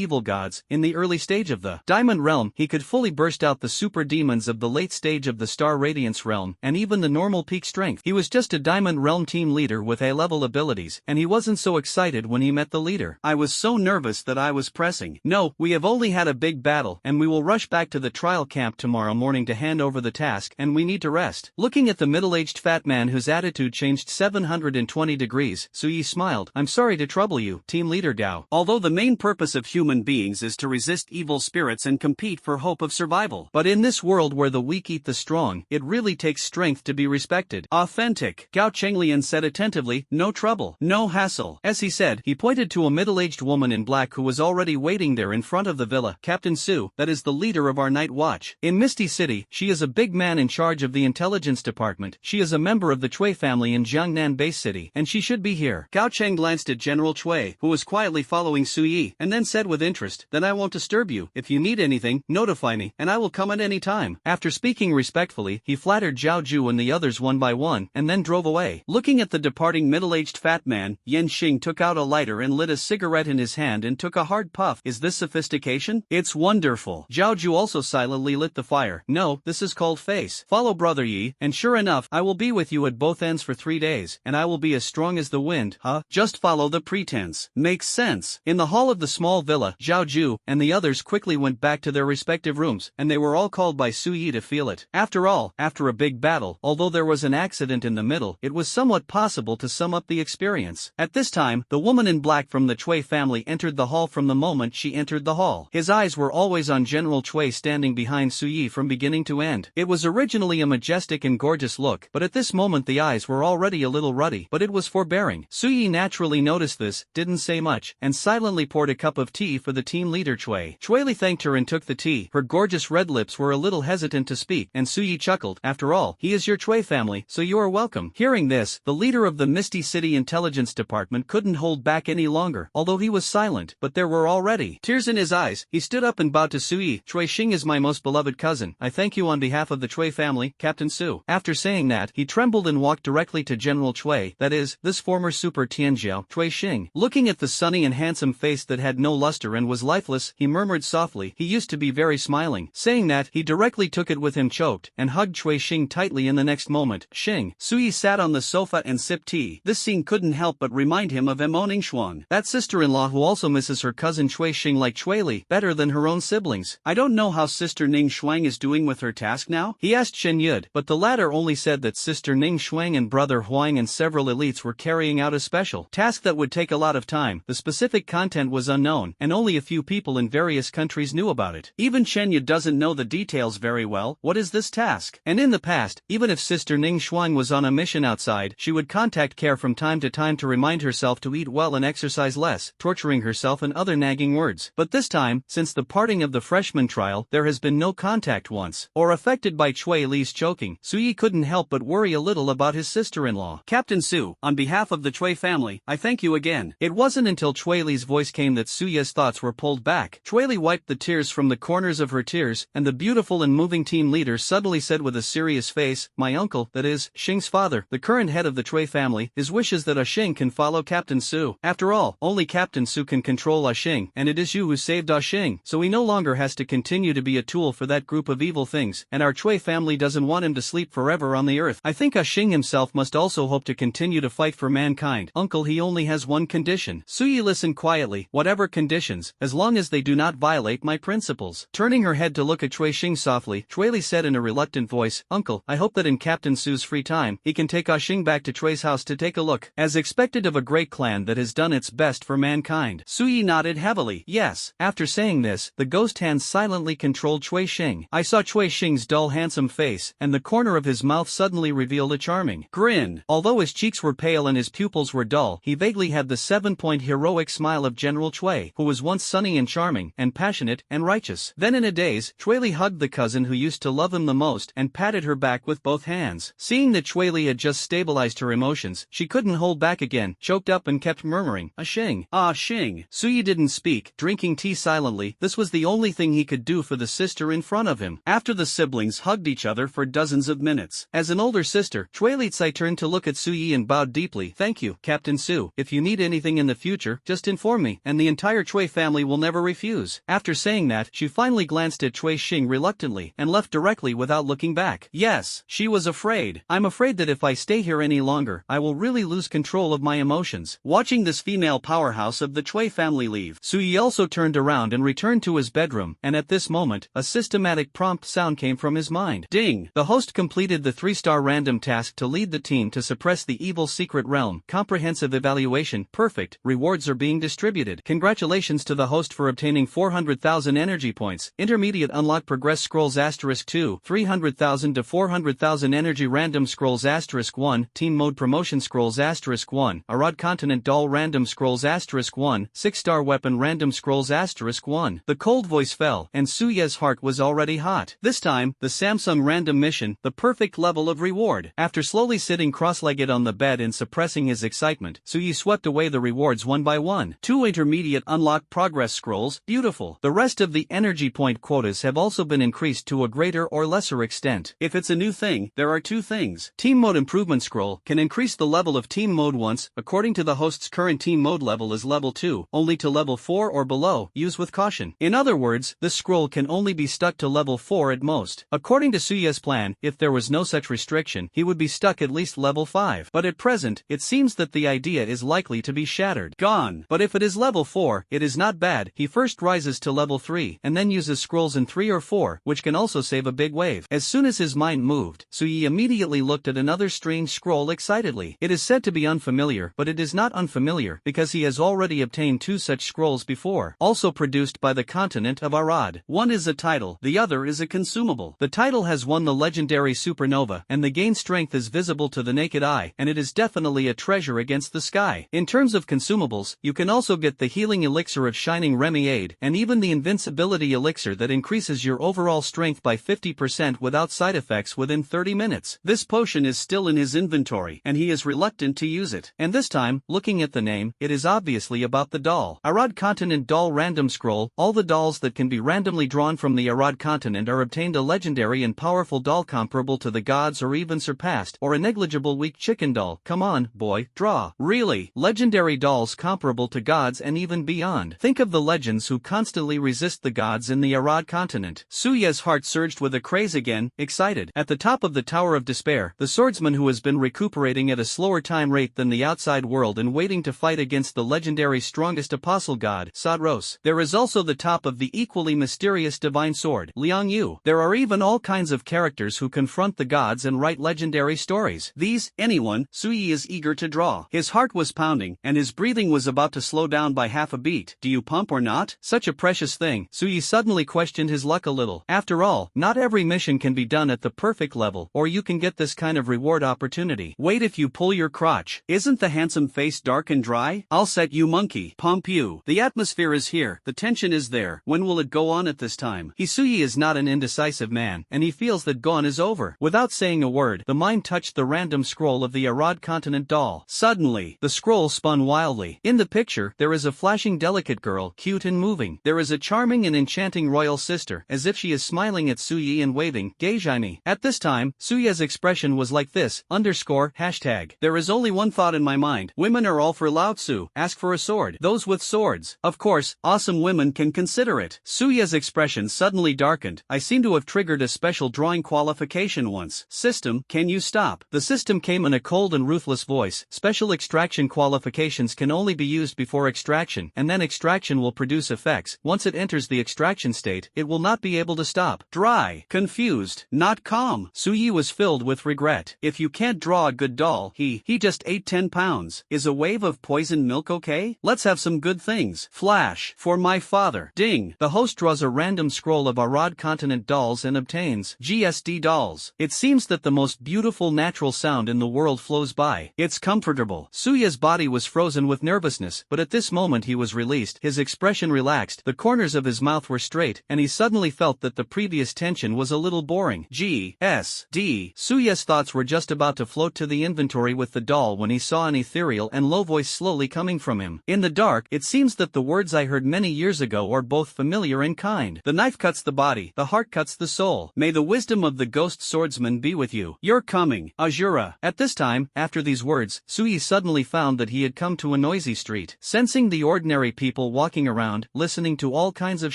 evil gods, in the early stage of the Diamond Realm, he could fully burst out the super demons of the late stage of the Star Radiance Realm, and even the normal peak strength. He was just a Diamond Realm team leader with A-level abilities, and he wasn't so excited when he met the leader. I was so nervous that I was pressing. No, we have only had a big battle, and we will rush back to the trial camp tomorrow morning to hand over the task, and we need to rest. Looking at the middle-aged fat man whose attitude changed 720 degrees, Su Yi smiled. I'm sorry to trouble you, team leader Gao. Although the main purpose of human beings is to resist evil spirits and compete for hope of survival. But in this world where the weak eat the strong, it really takes strength to be respected. Authentic. Gao Chenglian said attentively, no trouble, no hassle. As he said, he pointed to a middle-aged woman in black who was already waiting there in front of the villa. Captain Su, that is the leader of our night watch. In Misty City, she is a big man in charge of the intelligence department. She is a member of the Chui family in Jiangnan Base City, and she should be here. Gao Cheng glanced at General Chui, who was quietly following Su Yi, and then said with interest, then I won't disturb you. If you need anything, notify me, and I will come at any time. After speaking respectfully, he flattered Zhao Ju and the others one by one, and then drove away. Looking at the departing middle-aged fat man, Yan Xing took out a lighter and lit a cigarette in his hand and took a hard puff. Is this sophistication? It's wonderful. Zhao Ju also silently lit the fire. No, this is called face. Follow Brother Yi, and sure enough, I will be with you at both ends for 3 days, and I will be as strong as the wind. Huh? Just follow the pretense. Makes sense. In the hall of the small villa, Zhao Ju and the others quickly went back to their respective rooms, and they were all called by Su Yi to feel it. After all, after a big battle, although there was an accident in the middle, it was somewhat possible to sum up the experience. At this time, the woman in black from the Chui family entered the the hall from the moment she entered the hall. His eyes were always on General Chui standing behind Suyi from beginning to end. It was originally a majestic and gorgeous look, but at this moment the eyes were already a little ruddy, but it was forbearing. Suyi naturally noticed this, didn't say much, and silently poured a cup of tea for the team leader Chui. Chui thanked her and took the tea. Her gorgeous red lips were a little hesitant to speak, and Suyi chuckled. After all, he is your Chui family, so you are welcome. Hearing this, the leader of the Misty City Intelligence Department couldn't hold back any longer, although he was silent, but there were already tears in his eyes. He stood up and bowed to Suyi. Chui Xing is my most beloved cousin. I thank you on behalf of the Chui family, Captain Su. After saying that, he trembled and walked directly to General Chui, that is, this former Super Tianjiao, Chui Xing. Looking at the sunny and handsome face that had no luster and was lifeless, he murmured softly, he used to be very smiling. Saying that, he directly took it with him choked, and hugged Chui Xing tightly in the next moment. Xing. Suyi sat on the sofa and sipped tea. This scene couldn't help but remind him of Mo Ningxuan, that sister-in-law who also misses her cousin Chui Xing like Chui Li better than her own siblings. I don't know how Sister Ning Shuang is doing with her task now, he asked Shen Yud, but the latter only said that Sister Ning Shuang and brother Huang and several elites were carrying out a special task that would take a lot of time. The specific content was unknown, and only a few people in various countries knew about it. Even Shen Yud doesn't know the details very well. What is this task? And in the past, even if Sister Ning Shuang was on a mission outside, she would contact Care from time to time to remind herself to eat well and exercise less, torturing herself and other nagging words. But this time, since the parting of the freshman trial, there has been no contact once. Or affected by Chui Li's choking, Suyi couldn't help but worry a little about his sister-in-law. Captain Su, on behalf of the Chui family, I thank you again. It wasn't until Chui Li's voice came that Suya's thoughts were pulled back. Chui Li wiped the tears from the corners of her tears, and the beautiful and moving team leader suddenly said with a serious face, my uncle, that is, Xing's father, the current head of the Chui family, his wishes that Xing can follow Captain Su. After all, only Captain Su can control Xing, and it is you who saved Xing, so he no longer has to continue to be a tool for that group of evil things, and our Chui family doesn't want him to sleep forever on the earth. I think Xing himself must also hope to continue to fight for mankind. Uncle, he only has one condition. Suyi listened quietly, whatever conditions, as long as they do not violate my principles. Turning her head to look at Chui Xing softly, Chui Li said in a reluctant voice, Uncle, I hope that in Captain Su's free time, he can take Xing back to Chui's house to take a look, as expected of a great clan that has done its best for mankind. Suyi nodded heavily. Yes. After saying this, the ghost hand silently controlled Chui Xing. I saw Chui Xing's dull handsome face, and the corner of his mouth suddenly revealed a charming grin. Although his cheeks were pale and his pupils were dull, he vaguely had the 7-point heroic smile of General Chui, who was once sunny and charming, and passionate, and righteous. Then in a daze, Chui Li hugged the cousin who used to love him the most, and patted her back with both hands. Seeing that Chui Li had just stabilized her emotions, she couldn't hold back again, choked up and kept murmuring, Xing. Ah Xing. Suyi didn't speak, drinking tea silently. This was the only thing he could do for the sister in front of him. After the siblings hugged each other for dozens of minutes. As an older sister, Chui Li Tsai turned to look at Suyi and bowed deeply. Thank you, Captain Su. If you need anything in the future, just inform me, and the entire Chui family will never refuse. After saying that, she finally glanced at Chui Xing reluctantly, and left directly without looking back. Yes, she was afraid. I'm afraid that if I stay here any longer, I will really lose control of my emotions. Watching this female powerhouse of the Chui family leave, Suyi also turned around and returned to his bedroom, and at this moment, a systematic prompt sound came from his mind. Ding! The host completed the 3-star random task to lead the team to suppress the evil secret realm. Comprehensive evaluation, perfect. Rewards are being distributed. Congratulations to the host for obtaining 400,000 energy points. Intermediate unlock progress scrolls *2, 300,000 to 400,000 energy random scrolls *1, team mode promotion scrolls *1, Arad continent doll random scrolls *1, 6-star weapon random scrolls *1. The cold voice fell, and Suye's heart was already hot. This time, the Samsung random mission, the perfect level of reward. After slowly sitting cross-legged on the bed and suppressing his excitement, Suyi swept away the rewards one by one. 2 intermediate unlock progress scrolls, beautiful. The rest of the energy point quotas have also been increased to a greater or lesser extent. If it's a new thing, there are 2 things. Team mode improvement scroll can increase the level of team mode once, according to the host's current team mode level is level 2, only to level 4 or below, use with caution. In other words, this scroll can only be stuck to level 4 at most. According to Suye's plan, if there was no such restriction, he would be stuck at least level 5. But at present, it seems that the idea is likely to be shattered. Gone. But if it is level 4, it is not bad. He first rises to level 3, and then uses scrolls in 3 or 4, which can also save a big wave. As soon as his mind moved, Suyi immediately looked at another strange scroll excitedly. It is said to be unfamiliar, but it is not unfamiliar, because he has already obtained 2 two such scrolls before, also produced by the continent of Arad. One is a title, the other is a consumable. The title has won the legendary supernova, and the gain strength is visible to the naked eye, and it is definitely a treasure against the sky. In terms of consumables, you can also get the healing elixir of Shining Remiade, and even the invincibility elixir that increases your overall strength by 50% without side effects within 30 minutes. This potion is still in his inventory, and he is reluctant to use it. And this time, looking at the name, it is obviously about the doll. Arad Continent Doll Random Scroll. All the dolls that can be randomly drawn from the Arad continent are obtained a legendary and powerful doll comparable to the gods or even surpassed, or a negligible weak chicken doll. Come on, boy, draw. Really, legendary dolls comparable to gods and even beyond. Think of the legends who constantly resist the gods in the Arad continent. Suya's heart surged with a craze again, excited. At the top of the Tower of Despair, the swordsman who has been recuperating at a slower time rate than the outside world and waiting to fight against the legendary strongest apostle god, Sadros. There is also the top of the equally mysterious divine sword, Liang Yu. There are even all kinds of characters who confront the gods and write legendary stories. These, anyone, Suyi is eager to draw. His heart was pounding, and his breathing was about to slow down by half a beat. Do you pump or not? Such a precious thing. Suyi suddenly questioned his luck a little. After all, not every mission can be done at the perfect level, or you can get this kind of reward opportunity. Wait if you pull your crotch. Isn't the handsome face dark and dry? I'll set you monkey. Pump you. The atmosphere is here. The tension is there. When will it go on at this time? Suyi is not an indecisive man, and he feels that gone is over. Without saying a word, the mind touched the random scroll of the Arad continent doll. Suddenly, the scroll spun wildly. In the picture, there is a flashing delicate girl, cute and moving. There is a charming and enchanting royal sister, as if she is smiling at Suyi and waving, Geijani. At this time, Suya's expression was like this, ##. There is only one thought in my mind. Women are all for Lao Tzu. Ask for a sword. Those with swords. Of course, awesome women can consider it. Suya's expression suddenly darkened. I seem to have triggered a special drawing qualification once. System, can you stop? The system came in a cold and ruthless voice. Special extraction qualifications can only be used before extraction, and then extraction will produce effects. Once it enters the extraction state, it will not be able to stop. Dry, confused, not calm. Suyi was filled with regret. If you can't draw a good doll, he just ate 10 pounds. Is a wave of poisoned milk okay? Let's have some good things. Flash, for my father. Ding. The host draws a random scroll of Arad continent dolls and obtains GSD dolls. It seems that the most beautiful natural sound in the world flows by. It's comfortable. Suya's body was frozen with nervousness, but at this moment he was released. His expression relaxed, the corners of his mouth were straight, and he suddenly felt that the previous tension was a little boring. GSD. Suya's thoughts were just about to float to the inventory with the doll when he saw an ethereal and low voice slowly coming from him. In the dark, it seems that the words I heard many years ago are both familiar and kind. The knife cuts the body, the heart cuts the soul. May the wisdom of the ghost swordsman be with you. You're coming, Ashura. At this time, after these words, Suyi suddenly found that he had come to a noisy street. Sensing the ordinary people walking around, listening to all kinds of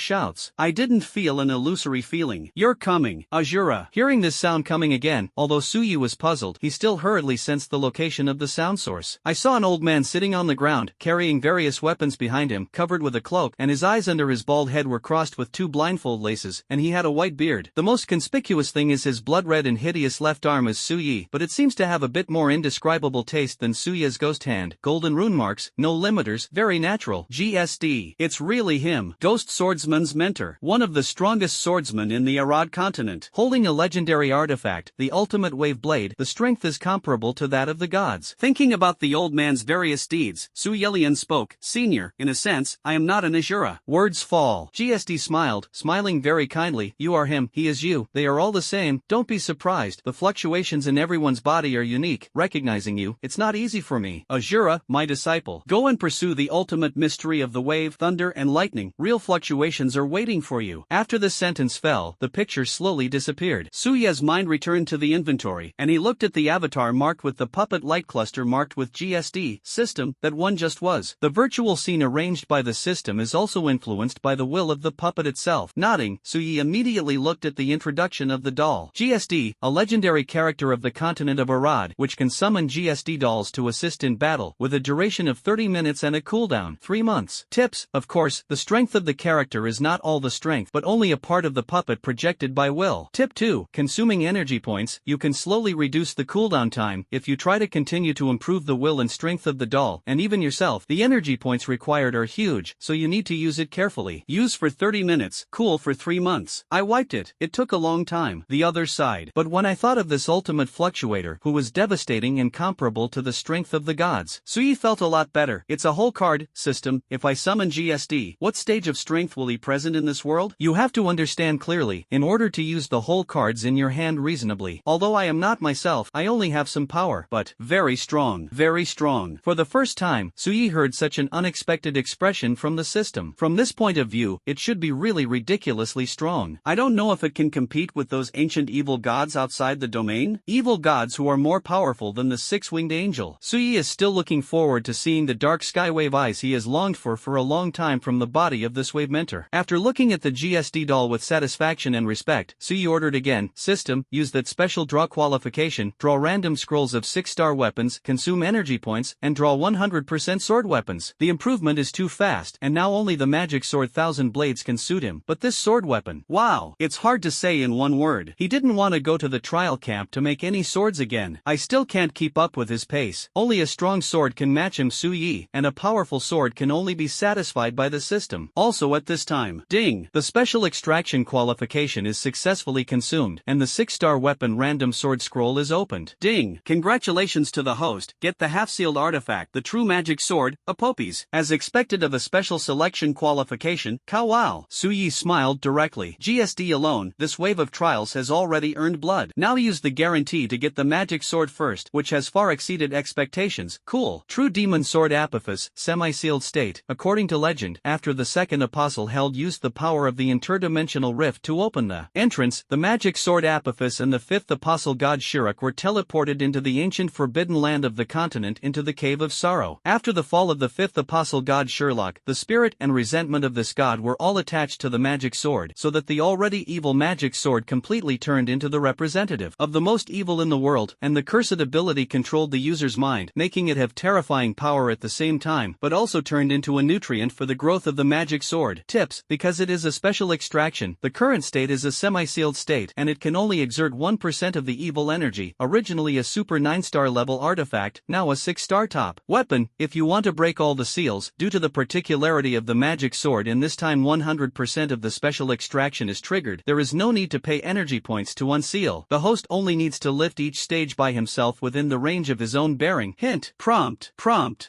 shouts, I didn't feel an illusory feeling. You're coming, Ashura. Hearing this sound coming again, although Suyi was puzzled, he still hurriedly sensed the location of the sound source. I saw an old man sitting on the ground, carrying various weapons behind him, covered with a cloak, and his eyes under his bald head were crossed with two blindfold laces, and he had a white beard. The most conspicuous thing is his blood-red and hideous left arm is Suyi, but it seems to have a bit more indescribable taste than Suya's ghost hand. Golden rune marks, no limiters, very natural. GSD. It's really him, Ghost Swordsman's mentor, one of the strongest swordsmen in the Arad continent. Holding a legendary artifact, the ultimate wave blade, the strength is comparable to that of the gods. Thinking about the old man's various deeds, Suyelian spoke, Senior, in a sense, I am not an Ashura. Words fall. GSD smiled, smiling very kindly, you are him, he is you, they are all the same, don't be surprised, the fluctuations in everyone's body are unique, recognizing you, it's not easy for me. Ashura, my disciple, go and pursue the ultimate mystery of the wave, thunder and lightning, real fluctuations are waiting for you. After the sentence fell, the picture slowly disappeared. Suya's mind returned to the inventory, and he looked at the avatar marked with the puppet light cluster marked with GSD, system, that one just was. The virtual scene arranged by the system is also influenced by the will of the puppet itself. Nodding, Suyi immediately looked at the introduction of the doll. GSD, a legendary character of the continent of Arad, which can summon GSD dolls to assist in battle, with a duration of 30 minutes and a cooldown, 3 months. Tips, of course, the strength of the character is not all the strength but only a part of the puppet projected by will. Tip 2, consuming energy points, you can slowly reduce the cooldown time. If you try to continue to improve the will and strength of the doll, and even yourself, the energy points points required are huge, so you need to use it carefully. Use for 30 minutes, cool for 3 months. I wiped it. It took a long time. The other side. But when I thought of this ultimate fluctuator who was devastating and comparable to the strength of the gods, Sui felt a lot better. It's a whole card system. If I summon GSD, what stage of strength will he present in this world? You have to understand clearly, in order to use the whole cards in your hand reasonably. Although I am not myself, I only have some power, but very strong, very strong. For the first time, Sui heard such an unexpected expression from the system. From this point of view, it should be really ridiculously strong. I don't know if it can compete with those ancient evil gods outside the domain. Evil gods who are more powerful than the six-winged angel. Sui is still looking forward to seeing the dark skywave eyes he has longed for a long time from the body of this wave mentor. After looking at the GSD doll with satisfaction and respect, Sui ordered again, system, use that special draw qualification, draw random scrolls of 6-star weapons, consume energy points, and draw 100% sword weapons. The improvement is too fast, and now only the magic sword 1000 blades can suit him. But this sword weapon, wow, it's hard to say in one word. He didn't want to go to the trial camp to make any swords again. I still can't keep up with his pace. Only a strong sword can match him, Sui, and a powerful sword can only be satisfied by the system. Also at this time, ding, the special extraction qualification is successfully consumed, and the 6-star weapon random sword scroll is opened. Ding, congratulations to the host, get the half-sealed artifact, the true magic sword, Apopes. As expected of a special selection qualification, Kawao. Sui smiled directly. GSD alone, this wave of trials has already earned blood. Now use the guarantee to get the magic sword first, which has far exceeded expectations. Cool. True demon sword Apophis, semi-sealed state. According to legend, after the second apostle held used the power of the interdimensional rift to open the entrance, the magic sword Apophis and the fifth apostle god Shirak were teleported into the ancient forbidden land of the continent, into the cave of sorrow. After the fall of the fifth apostle god Sherlock, the spirit and resentment of this god were all attached to the magic sword, so that the already evil magic sword completely turned into the representative of the most evil in the world, and the cursed ability controlled the user's mind, making it have terrifying power at the same time, but also turned into a nutrient for the growth of the magic sword. Tips, because it is a special extraction, the current state is a semi-sealed state, and it can only exert 1% of the evil energy, originally a super 9-star level artifact, now a 6-star top weapon. If you want to break all the seals, due to the particularity of the magic sword in this time 100% of the special extraction is triggered, there is no need to pay energy points to unseal. The host only needs to lift each stage by himself within the range of his own bearing. Hint, prompt.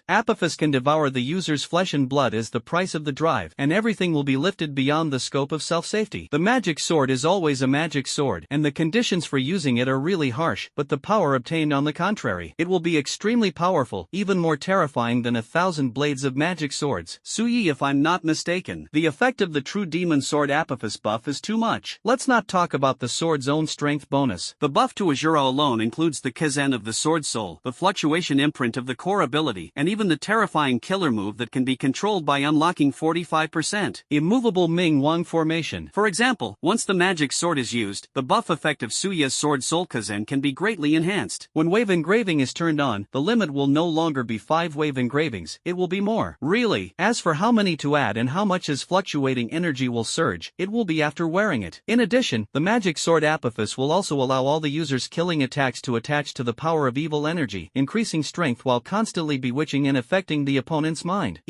Apophis can devour the user's flesh and blood as the price of the drive, and everything will be lifted beyond the scope of self-safety. The magic sword is always a magic sword, and the conditions for using it are really harsh, but the power obtained on the contrary. It will be extremely powerful, even more terrifying than 1,000 blades of magic swords. Sui, if I'm not mistaken, the effect of the true demon sword Apophis buff is too much. Let's not talk about the sword's own strength bonus. The buff to Ashura alone includes the Kaizen of the sword soul, the fluctuation imprint of the core ability, and even the terrifying killer move that can be controlled by unlocking 45% immovable Ming Wang formation. For example, once the magic sword is used, the buff effect of Suya's sword soul Kaizen can be greatly enhanced. When wave engraving is turned on, the limit will no longer be 5 wave engravings, it will be more. Really, as for how many to add and how much his fluctuating energy will surge, it will be after wearing it. In addition, the magic sword Apophis will also allow all the user's killing attacks to attach to the power of evil energy, increasing strength while constantly bewitching and affecting the opponent's mind.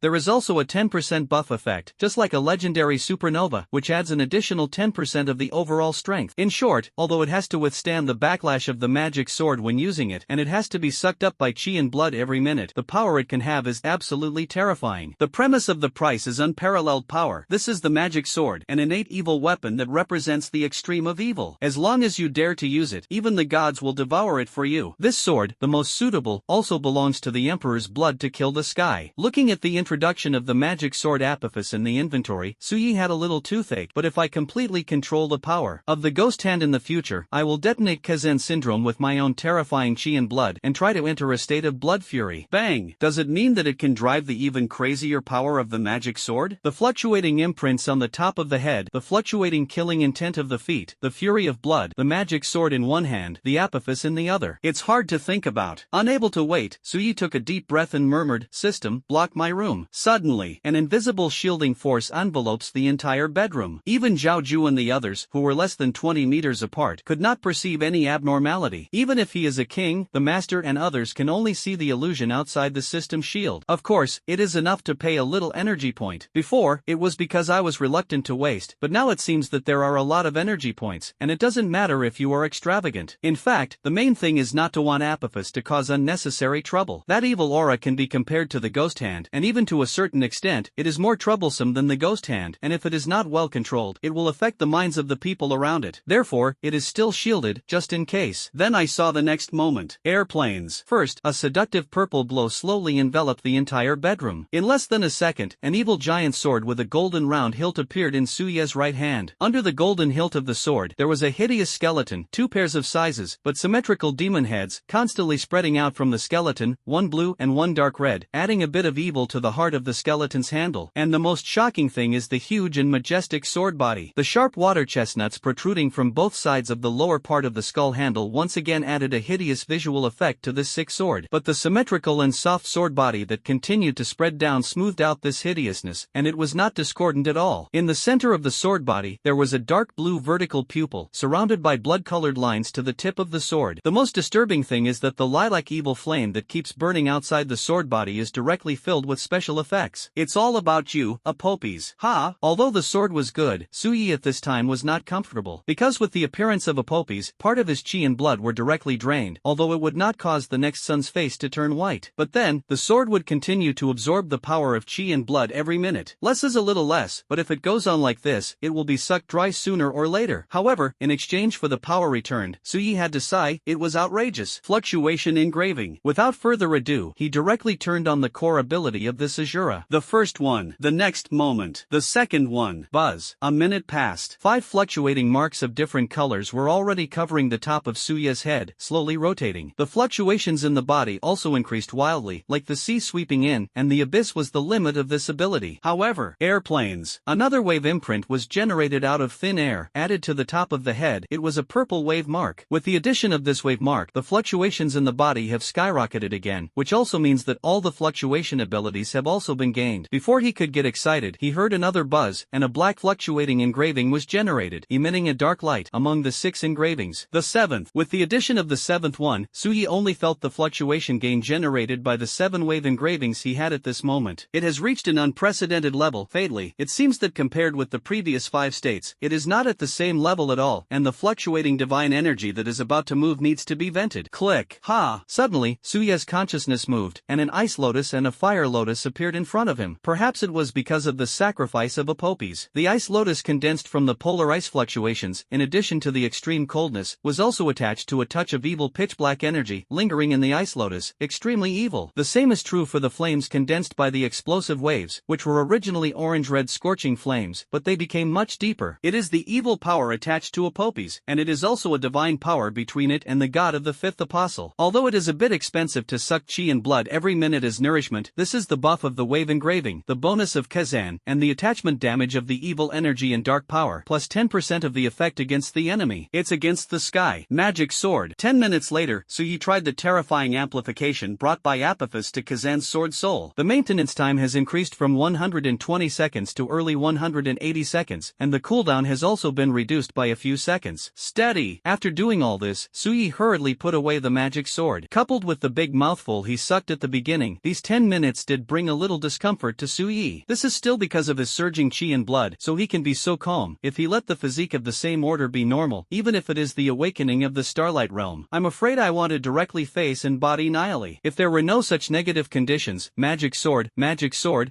There is also a 10% buff effect, just like a legendary supernova, which adds an additional 10% of the overall strength. In short, although it has to withstand the backlash of the magic sword when using it, and it has to be sucked up by chi and blood every minute, the power it can have is absolutely terrifying. The premise of the price is unparalleled power. This is the magic sword, an innate evil weapon that represents the extreme of evil. As long as you dare to use it, even the gods will devour it for you. This sword, the most suitable, also belongs to the Emperor's blood to kill the sky. Looking at the introduction of the magic sword Apophis in the inventory, Sui had a little toothache, but if I completely control the power of the ghost hand in the future, I will detonate Kaizen syndrome with my own terrifying chi and blood and try to enter a state of blood fury. Bang! Does it mean that it can drive the even crazier power of the magic sword? The fluctuating imprints on the top of the head, the fluctuating killing intent of the feet, the fury of blood, the magic sword in one hand, the Apophis in the other. It's hard to think about. Unable to wait, Sui took a deep breath and murmured, "System, block my room." Suddenly, an invisible shielding force envelopes the entire bedroom. Even Zhao Ju and the others, who were less than 20 meters apart, could not perceive any abnormality. Even if he is a king, the master and others can only see the illusion outside the system shield. Of course, it is enough to pay a little energy point. Before, it was because I was reluctant to waste, but now it seems that there are a lot of energy points, and it doesn't matter if you are extravagant. In fact, the main thing is not to want Apophis to cause unnecessary trouble. That evil aura can be compared to the ghost hand, and even to a certain extent, it is more troublesome than the ghost hand, and if it is not well controlled, it will affect the minds of the people around it. Therefore, it is still shielded, just in case. Then I saw the next moment. Airplanes. First, a seductive purple glow slowly enveloped the entire bedroom. In less than a second, an evil giant sword with a golden round hilt appeared in Suye's right hand. Under the golden hilt of the sword, there was a hideous skeleton, 2 pairs of sizes, but symmetrical demon heads, constantly spreading out from the skeleton, one blue and one dark red, adding a bit of evil to the heart of the skeleton's handle. And the most shocking thing is the huge and majestic sword body. The sharp water chestnuts protruding from both sides of the lower part of the skull handle once again added a hideous visual effect to this sick sword. But the symmetrical and soft sword body that continued to spread down smoothed out this hideousness, and it was not discordant at all. In the center of the sword body, there was a dark blue vertical pupil, surrounded by blood-colored lines to the tip of the sword. The most disturbing thing is that the lilac evil flame that keeps burning outside the sword body is directly filled with special effects. It's all about you, Apopes. Ha! Although the sword was good, Suyi at this time was not comfortable, because with the appearance of Apopes, part of his chi and blood were directly drained, although it would not cause the next son's face to turn white. But then, the sword would continue to absorb the power of chi and blood every minute. Less is a little less, but if it goes on like this, it will be sucked dry sooner or later. However, in exchange for the power returned, Suyi had to sigh, it was outrageous. Fluctuation engraving. Without further ado, he directly turned on the core ability of this Ashura. The first one. The next moment. The second one. Buzz. A minute passed. 5 fluctuating marks of different colors were already covering the top of Suya's head, slowly rotating. The fluctuations in the body also increased wildly, like the sea sweeping in, and the abyss was the limit of this ability. However, airplanes. Another wave imprint was generated out of thin air, added to the top of the head. It was a purple wave mark. With the addition of this wave mark, the fluctuations in the body have skyrocketed again, which also means that all the fluctuation abilities have also been gained. Before he could get excited, he heard another buzz, and a black fluctuating engraving was generated, emitting a dark light among the 6 engravings. The 7th. With the addition of the 7th one, Suyi only felt the fluctuation gain generated by the 7 wave engravings he had at this moment. It has reached an unprecedented level. Fatally, it seems that compared with the previous 5 states, it is not at the same level at all, and the fluctuating divine energy that is about to move needs to be vented. Click. Ha! Suddenly, Suya's consciousness moved, and an ice lotus and a fire lotus appeared in front of him. Perhaps it was because of the sacrifice of Apopes. The ice lotus condensed from the polar ice fluctuations, in addition to the extreme coldness, was also attached to a touch of evil pitch-black energy, lingering in the ice lotus, extremely evil. The same is true for the flames condensed by the explosive waves, which were originally orange-red scorching flames, but they became much deeper. It is the evil power attached to Apopes, and it is also a divine power between it and the god of the 5th apostle. Although it is a bit expensive to suck chi and blood every minute as nourishment, this is the buff of the wave engraving, the bonus of Kazan, and the attachment damage of the evil energy and dark power, plus 10% of the effect against the enemy. It's against the sky. Magic sword. 10 minutes later, Suyi tried the terrifying amplification brought by Apophis to Kazan's sword soul. The maintenance time has increased from 120 seconds to early 180 seconds, and the cooldown has also been reduced by a few seconds. Steady. After doing all this, Suyi hurriedly put away the magic sword. Coupled with the big mouthful he sucked at the beginning, these 10 minutes did bring a little discomfort to Suyi. This is still because of his surging chi and blood, so he can be so calm. If he let the physique of the same order be normal, even if it is the awakening of the starlight realm, I'm afraid I want to directly face and body Nihili. If there were no such negative conditions, magic sword,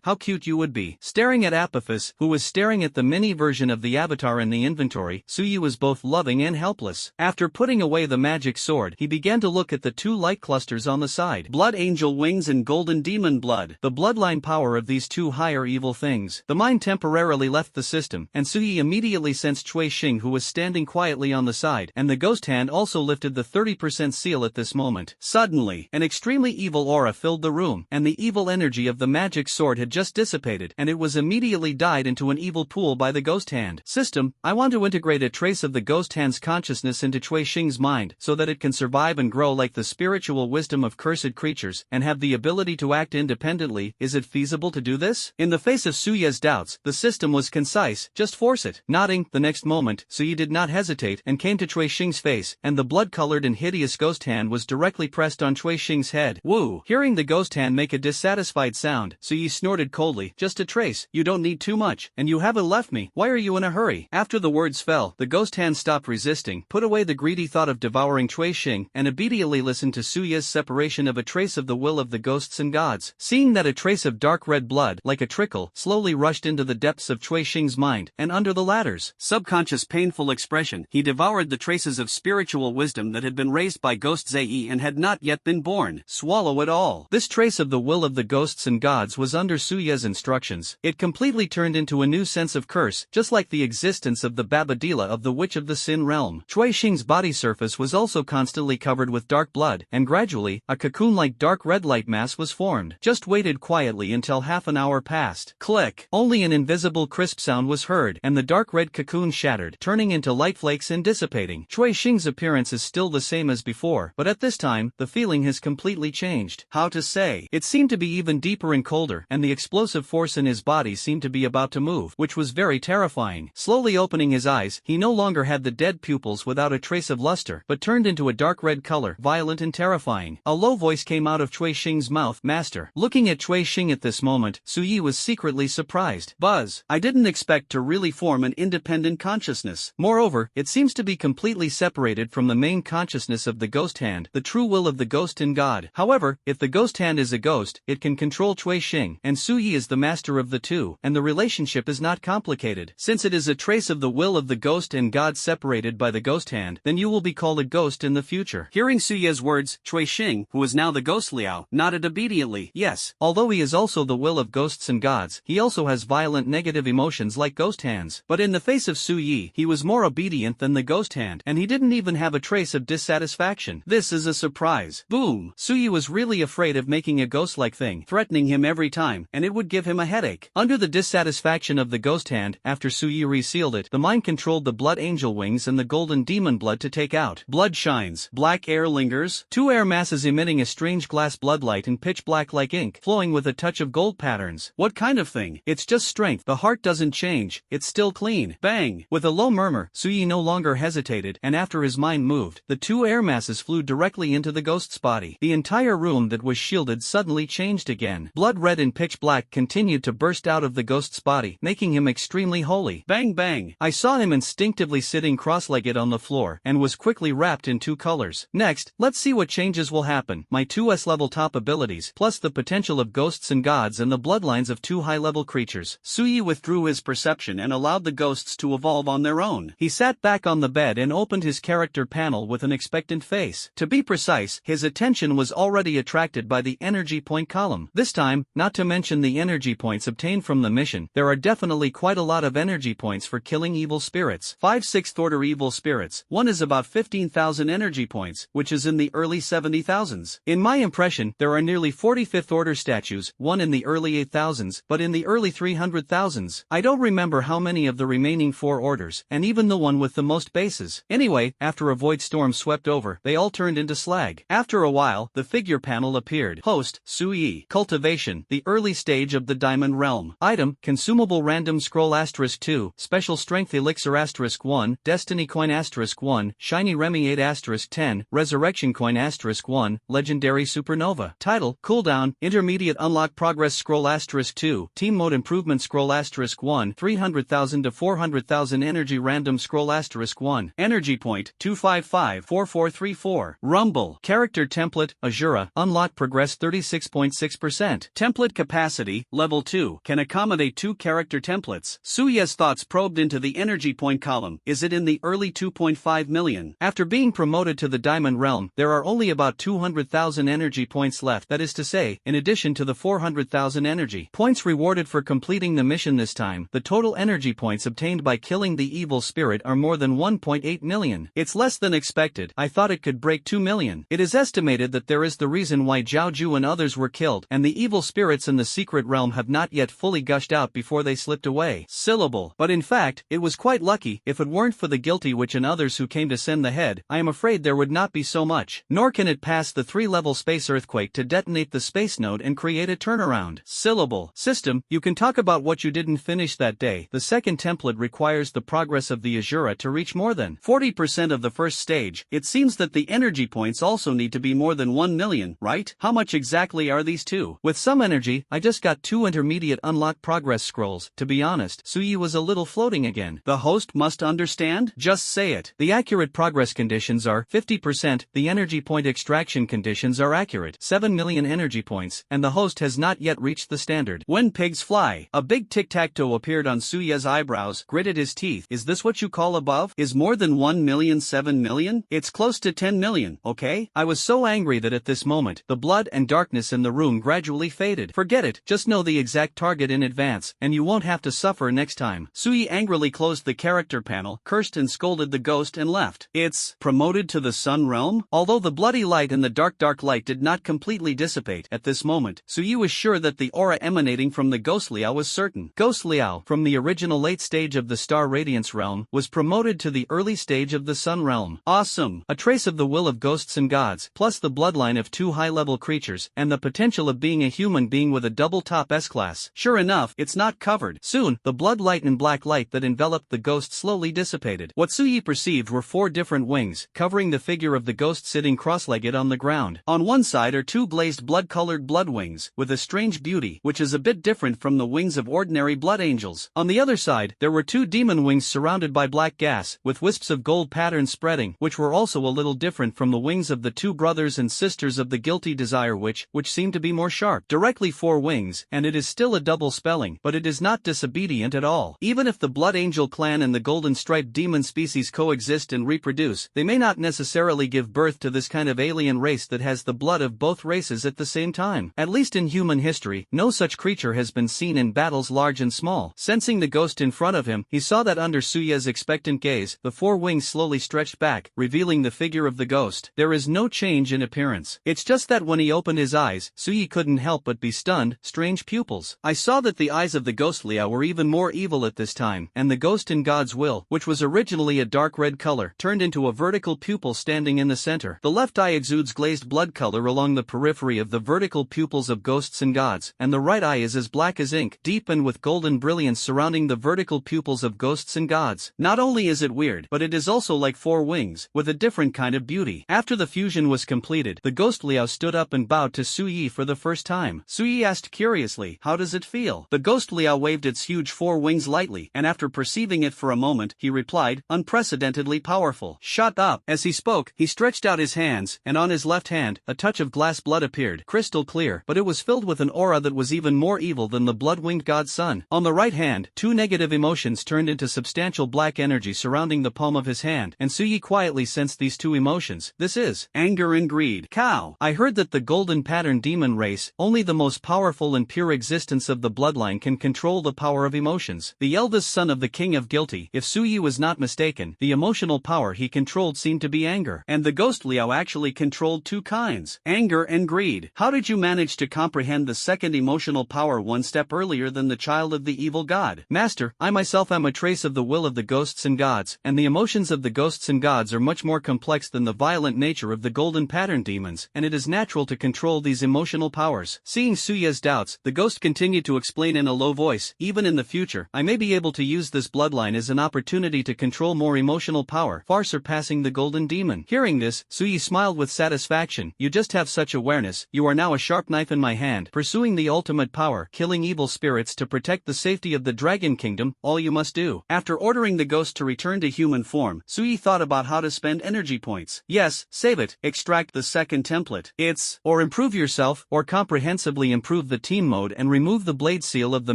how cute you would be. Staring at Apophis, who was staring at the mini version of the avatar in the inventory, Suyi was both loving and helpless. After putting away the magic sword, he began to look at the 2 light clusters on the side. Blood angel wings and golden demon blood. The bloodline power of these 2 higher evil things. The mind temporarily left the system, and Suyi immediately sensed Cui Xing, who was standing quietly on the side, and the ghost hand also lifted the 30% seal at this moment. Suddenly, an extremely evil aura filled the room, and the evil energy of the magic sword had just dissipated, and it was immediately dyed into an evil pool by the ghost hand. System, I want to integrate a trace of the ghost hand's consciousness into Cui Xing's mind, so that it can survive and grow like the spiritual wisdom of cursed creatures, and have the ability to act independently. Is it feasible to do this? In the face of Suya's doubts, the system was concise, just force it. Nodding, the next moment, Suyi did not hesitate, and came to Cui Xing's face, and the blood-colored and hideous ghost hand was directly pressed on Cui Xing's head. Woo! Hearing the ghost hand make a dissatisfied sound, so Yi snorted coldly. Just a trace, you don't need too much, and you haven't left me. Why are you in a hurry? After the words fell, the ghost hand stopped resisting, put away the greedy thought of devouring Cui Xing, and obediently listened to Su Ye's separation of a trace of the will of the ghosts and gods. Seeing that a trace of dark red blood, like a trickle, slowly rushed into the depths of Cui Xing's mind, and under the latter's subconscious painful expression, he devoured the traces of spiritual wisdom that had been raised by Ghost Zei and had not yet been born. Swallow it all. This trace of the will of the ghosts and gods was under Su Ye's instructions. It completely turned into a new sense of curse, just like the existence of the Babadila of the Witch of the Sin realm. Cui Xing's body surface was also constantly covered with dark blood, and gradually, a cocoon-like dark red light mass was formed. Just waited quietly until half an hour passed. Click. Only an invisible crisp sound was heard, and the dark red cocoon shattered, turning into light flakes and dissipating. Cui Xing's appearance is still the same as before, but at this time, the feeling has completely changed. How to say? It seemed to be even deeper and colder, and the explosive force in his body seemed to be about to move, which was very terrifying. Slowly opening his eyes, he no longer had the dead pupils without a trace of luster, but turned into a dark red color, violent and terrifying. A low voice came out of Cui Xing's mouth. Master. Looking at Cui Xing at this moment, Su Yi was secretly surprised. Buzz. I didn't expect to really form an independent consciousness. Moreover, it seems to be completely separated from the main consciousness of the ghost hand, the true will of the ghost and god. However, if the ghost hand is a ghost, it can control Cui Xing, and Su Yi is the master of the two, and the relationship is not complicated. Since it is a trace of the will of the ghost and god separated by the ghost hand, then you will be called a ghost in the future. Hearing Su Ye's words, Cui Xing, who is now the ghost Liao, nodded obediently. Yes. Although he is also the will of ghosts and gods, he also has violent negative emotions like ghost hands. But in the face of Su Yi, he was more obedient than the ghost hand, and he didn't even have a trace of dissatisfaction. This is a surprise. Boom. Su Yi was really afraid of making a ghost-like thing, threatening him every time, and it would give him a headache. Under the dissatisfaction of the ghost hand, after Su Yi resealed it, the mind controlled the blood angel wings and the golden demon blood to take out. Blood shines. Black air lingers. Two air masses emitting a strange glass bloodlight and pitch black like ink, flowing with a touch of gold patterns. What kind of thing? It's just strength. The heart doesn't change, it's still clean. Bang! With a low murmur, Su Yi no longer hesitated, and after his mind moved, the two air masses flew directly into the ghost's body. The entire room that was shielded suddenly changed again. Blood red and pitch black continued to burst out of the ghost's body, making him extremely holy. Bang bang! I saw him instinctively sitting cross-legged on the floor, and was quickly wrapped in two colors. Next, let's see what changes will happen. My 2S level top abilities, plus the potential of ghosts and gods and the bloodlines of two high-level creatures. Su Yi withdrew his perception and allowed the ghosts to evolve on their own. He sat back on the bed and opened his character panel with an expectant face. To be precise, his attention was already attracted by the energy point column. This time, not to mention the energy points obtained from the mission, there are definitely quite a lot of energy points for killing evil spirits. 5 6th order evil spirits. One is about 15,000 energy points, which is in the early 70,000s. In my impression, there are nearly 45th order statues, one in the early 8,000s, but in the early 300,000s. I don't remember how many of the remaining 4 orders, and even the one with the most bases. Anyway, after a void storm swept over, they all turned into slag. After a while, the figure panel appeared. Host, Su Yi. Cultivation, the early stage of the diamond realm. Item, consumable random scroll *2, special strength elixir *1, destiny coin *1, shiny remi 8 *10, resurrection coin *1, legendary supernova. Title, cooldown, intermediate unlock progress scroll *2, team mode improvement scroll *1, 300,000 to 400,000 energy random scroll *1, energy point, 2554434. Rumble, character template, Ashura, unlock progress 36.6%. Template capacity, level 2, can accommodate 2 character templates. Su Ye's thoughts probed into the energy point column. Is it in the early 2.5 million? After being promoted to the diamond realm, there are only about 200,000 energy points left, that is to say, in addition to the 400,000 energy points rewarded for completing the mission this time, the total energy points obtained by killing the evil spirit are more than 1.8 million. It's less than expected. I thought it could break 2 million. It is estimated that there is the reason why Zhao Ju and others were killed, and the evil spirits in the secret realm have not yet fully gushed out before they slipped away. Syllable. But in fact, it was quite lucky. If it weren't for the guilty witch and others who came to send the head, I am afraid there would not be so much. Nor can it pass the 3-level space earthquake to detonate the space node and create a turnaround. Syllable. System, you can talk about what you didn't finish that day. The second template requires the progress of the Ashura to reach more than 40% of the first stage. It seems that the energy points also need to be more than 1 million, right? How much exactly exactly are these two? With some energy, I just got 2 intermediate unlock progress scrolls. To be honest, Suyi was a little floating again. The host must understand? Just say it. The accurate progress conditions are 50%, the energy point extraction conditions are accurate, 7 million energy points, and the host has not yet reached the standard. When pigs fly, a big tic-tac-toe appeared on Suya's eyebrows, gritted his teeth. Is this what you call above? Is more than 1 million 7 million? It's close to 10 million, okay? I was so angry that at this moment, the blood and darkness in the room gradually faded. Forget it, just know the exact target in advance, and you won't have to suffer next time. Suyi angrily closed the character panel, cursed and scolded the ghost and left. It's promoted to the sun realm? Although the bloody light and the dark light did not completely dissipate at this moment, Suyi was sure that the aura emanating from the Ghost Liao was certain. Ghost Liao, from the original late stage of the Star Radiance realm, was promoted to the early stage of the Sun realm. Awesome! A trace of the will of ghosts and gods, plus the bloodline of 2 high-level creatures, and the potential of being a human being with a double top S-class. Sure enough, it's not covered. Soon, the blood light and black light that enveloped the ghost slowly dissipated. What Suyi perceived were 4 different wings, covering the figure of the ghost sitting cross-legged on the ground. On one side are 2 glazed blood-colored blood wings, with a strange beauty, which is a bit different from the wings of ordinary blood angels. On the other side, there were 2 demon wings surrounded by black gas, with wisps of gold patterns spreading, which were also a little different from the wings of the 2 brothers and sisters of the guilty desire which seemed to be more sharp. Directly 4 wings, and it is still a double spelling, but it is not disobedient at all. Even if the blood angel clan and the golden striped demon species coexist and reproduce, they may not necessarily give birth to this kind of alien race that has the blood of both races at the same time. At least in human history, no such creature has been seen in battles large and small. Sensing the ghost in front of him, he saw that under Suya's expectant gaze, the 4 wings slowly stretched back, revealing the figure of the ghost. There is no change in appearance. It's just that when he opened his eyes, Suyi couldn't help but be stunned. Strange pupils. I saw that the eyes of the Ghost Liao were even more evil at this time, and the ghost in God's will, which was originally a dark red color, turned into a vertical pupil standing in the center. The left eye exudes glazed blood color along the periphery of the vertical pupils of ghosts and gods, and the right eye is as black as ink, deep and with golden brilliance surrounding the vertical pupils of ghosts and gods. Not only is it weird, but it is also like 4 wings, with a different kind of beauty. After the fusion was completed, the Ghost Liao stood up and bowed to Suyi for the first time. Suyi asked curiously, "How does it feel?" The Ghost Liao waved its huge 4 wings lightly, and after perceiving it for a moment, he replied, "Unprecedentedly powerful." Shut up! As he spoke, he stretched out his hands, and on his left hand, a touch of glass blood appeared, crystal clear, but it was filled with an aura that was even more evil than the blood-winged god sun. On the right hand, 2 negative emotions turned into substantial black energy surrounding the palm of his hand, and Suyi quietly sensed these 2 emotions. This is anger and greed. Cow! I heard that the golden pattern demon race, only the most powerful and pure existence of the bloodline can control the power of emotions. The eldest son of the king of guilty, if Suyi was not mistaken, the emotional power he controlled seemed to be anger. And the Ghost Liao actually controlled 2 kinds, anger and greed. How did you manage to comprehend the second emotional power 1 step earlier than the child of the evil god? Master, I myself am a trace of the will of the ghosts and gods, and the emotions of the ghosts and gods are much more complex than the violent nature of the golden pattern demons, and it is natural to control these emotional powers. Seeing Suya's doubts, the ghost continued to explain in a low voice, even in the future, I may be able to use this bloodline as an opportunity to control more emotional power, far surpassing the golden demon. Hearing this, Suyi smiled with satisfaction. You just have such awareness, you are now a sharp knife in my hand, pursuing the ultimate power, killing evil spirits to protect the safety of the Dragon Kingdom, all you must do. After ordering the ghost to return to human form, Suyi thought about how to spend energy points. Yes, save it, extract the second template. It's, or improve yourself, or comprehensively improve the team mode and remove the blade seal of the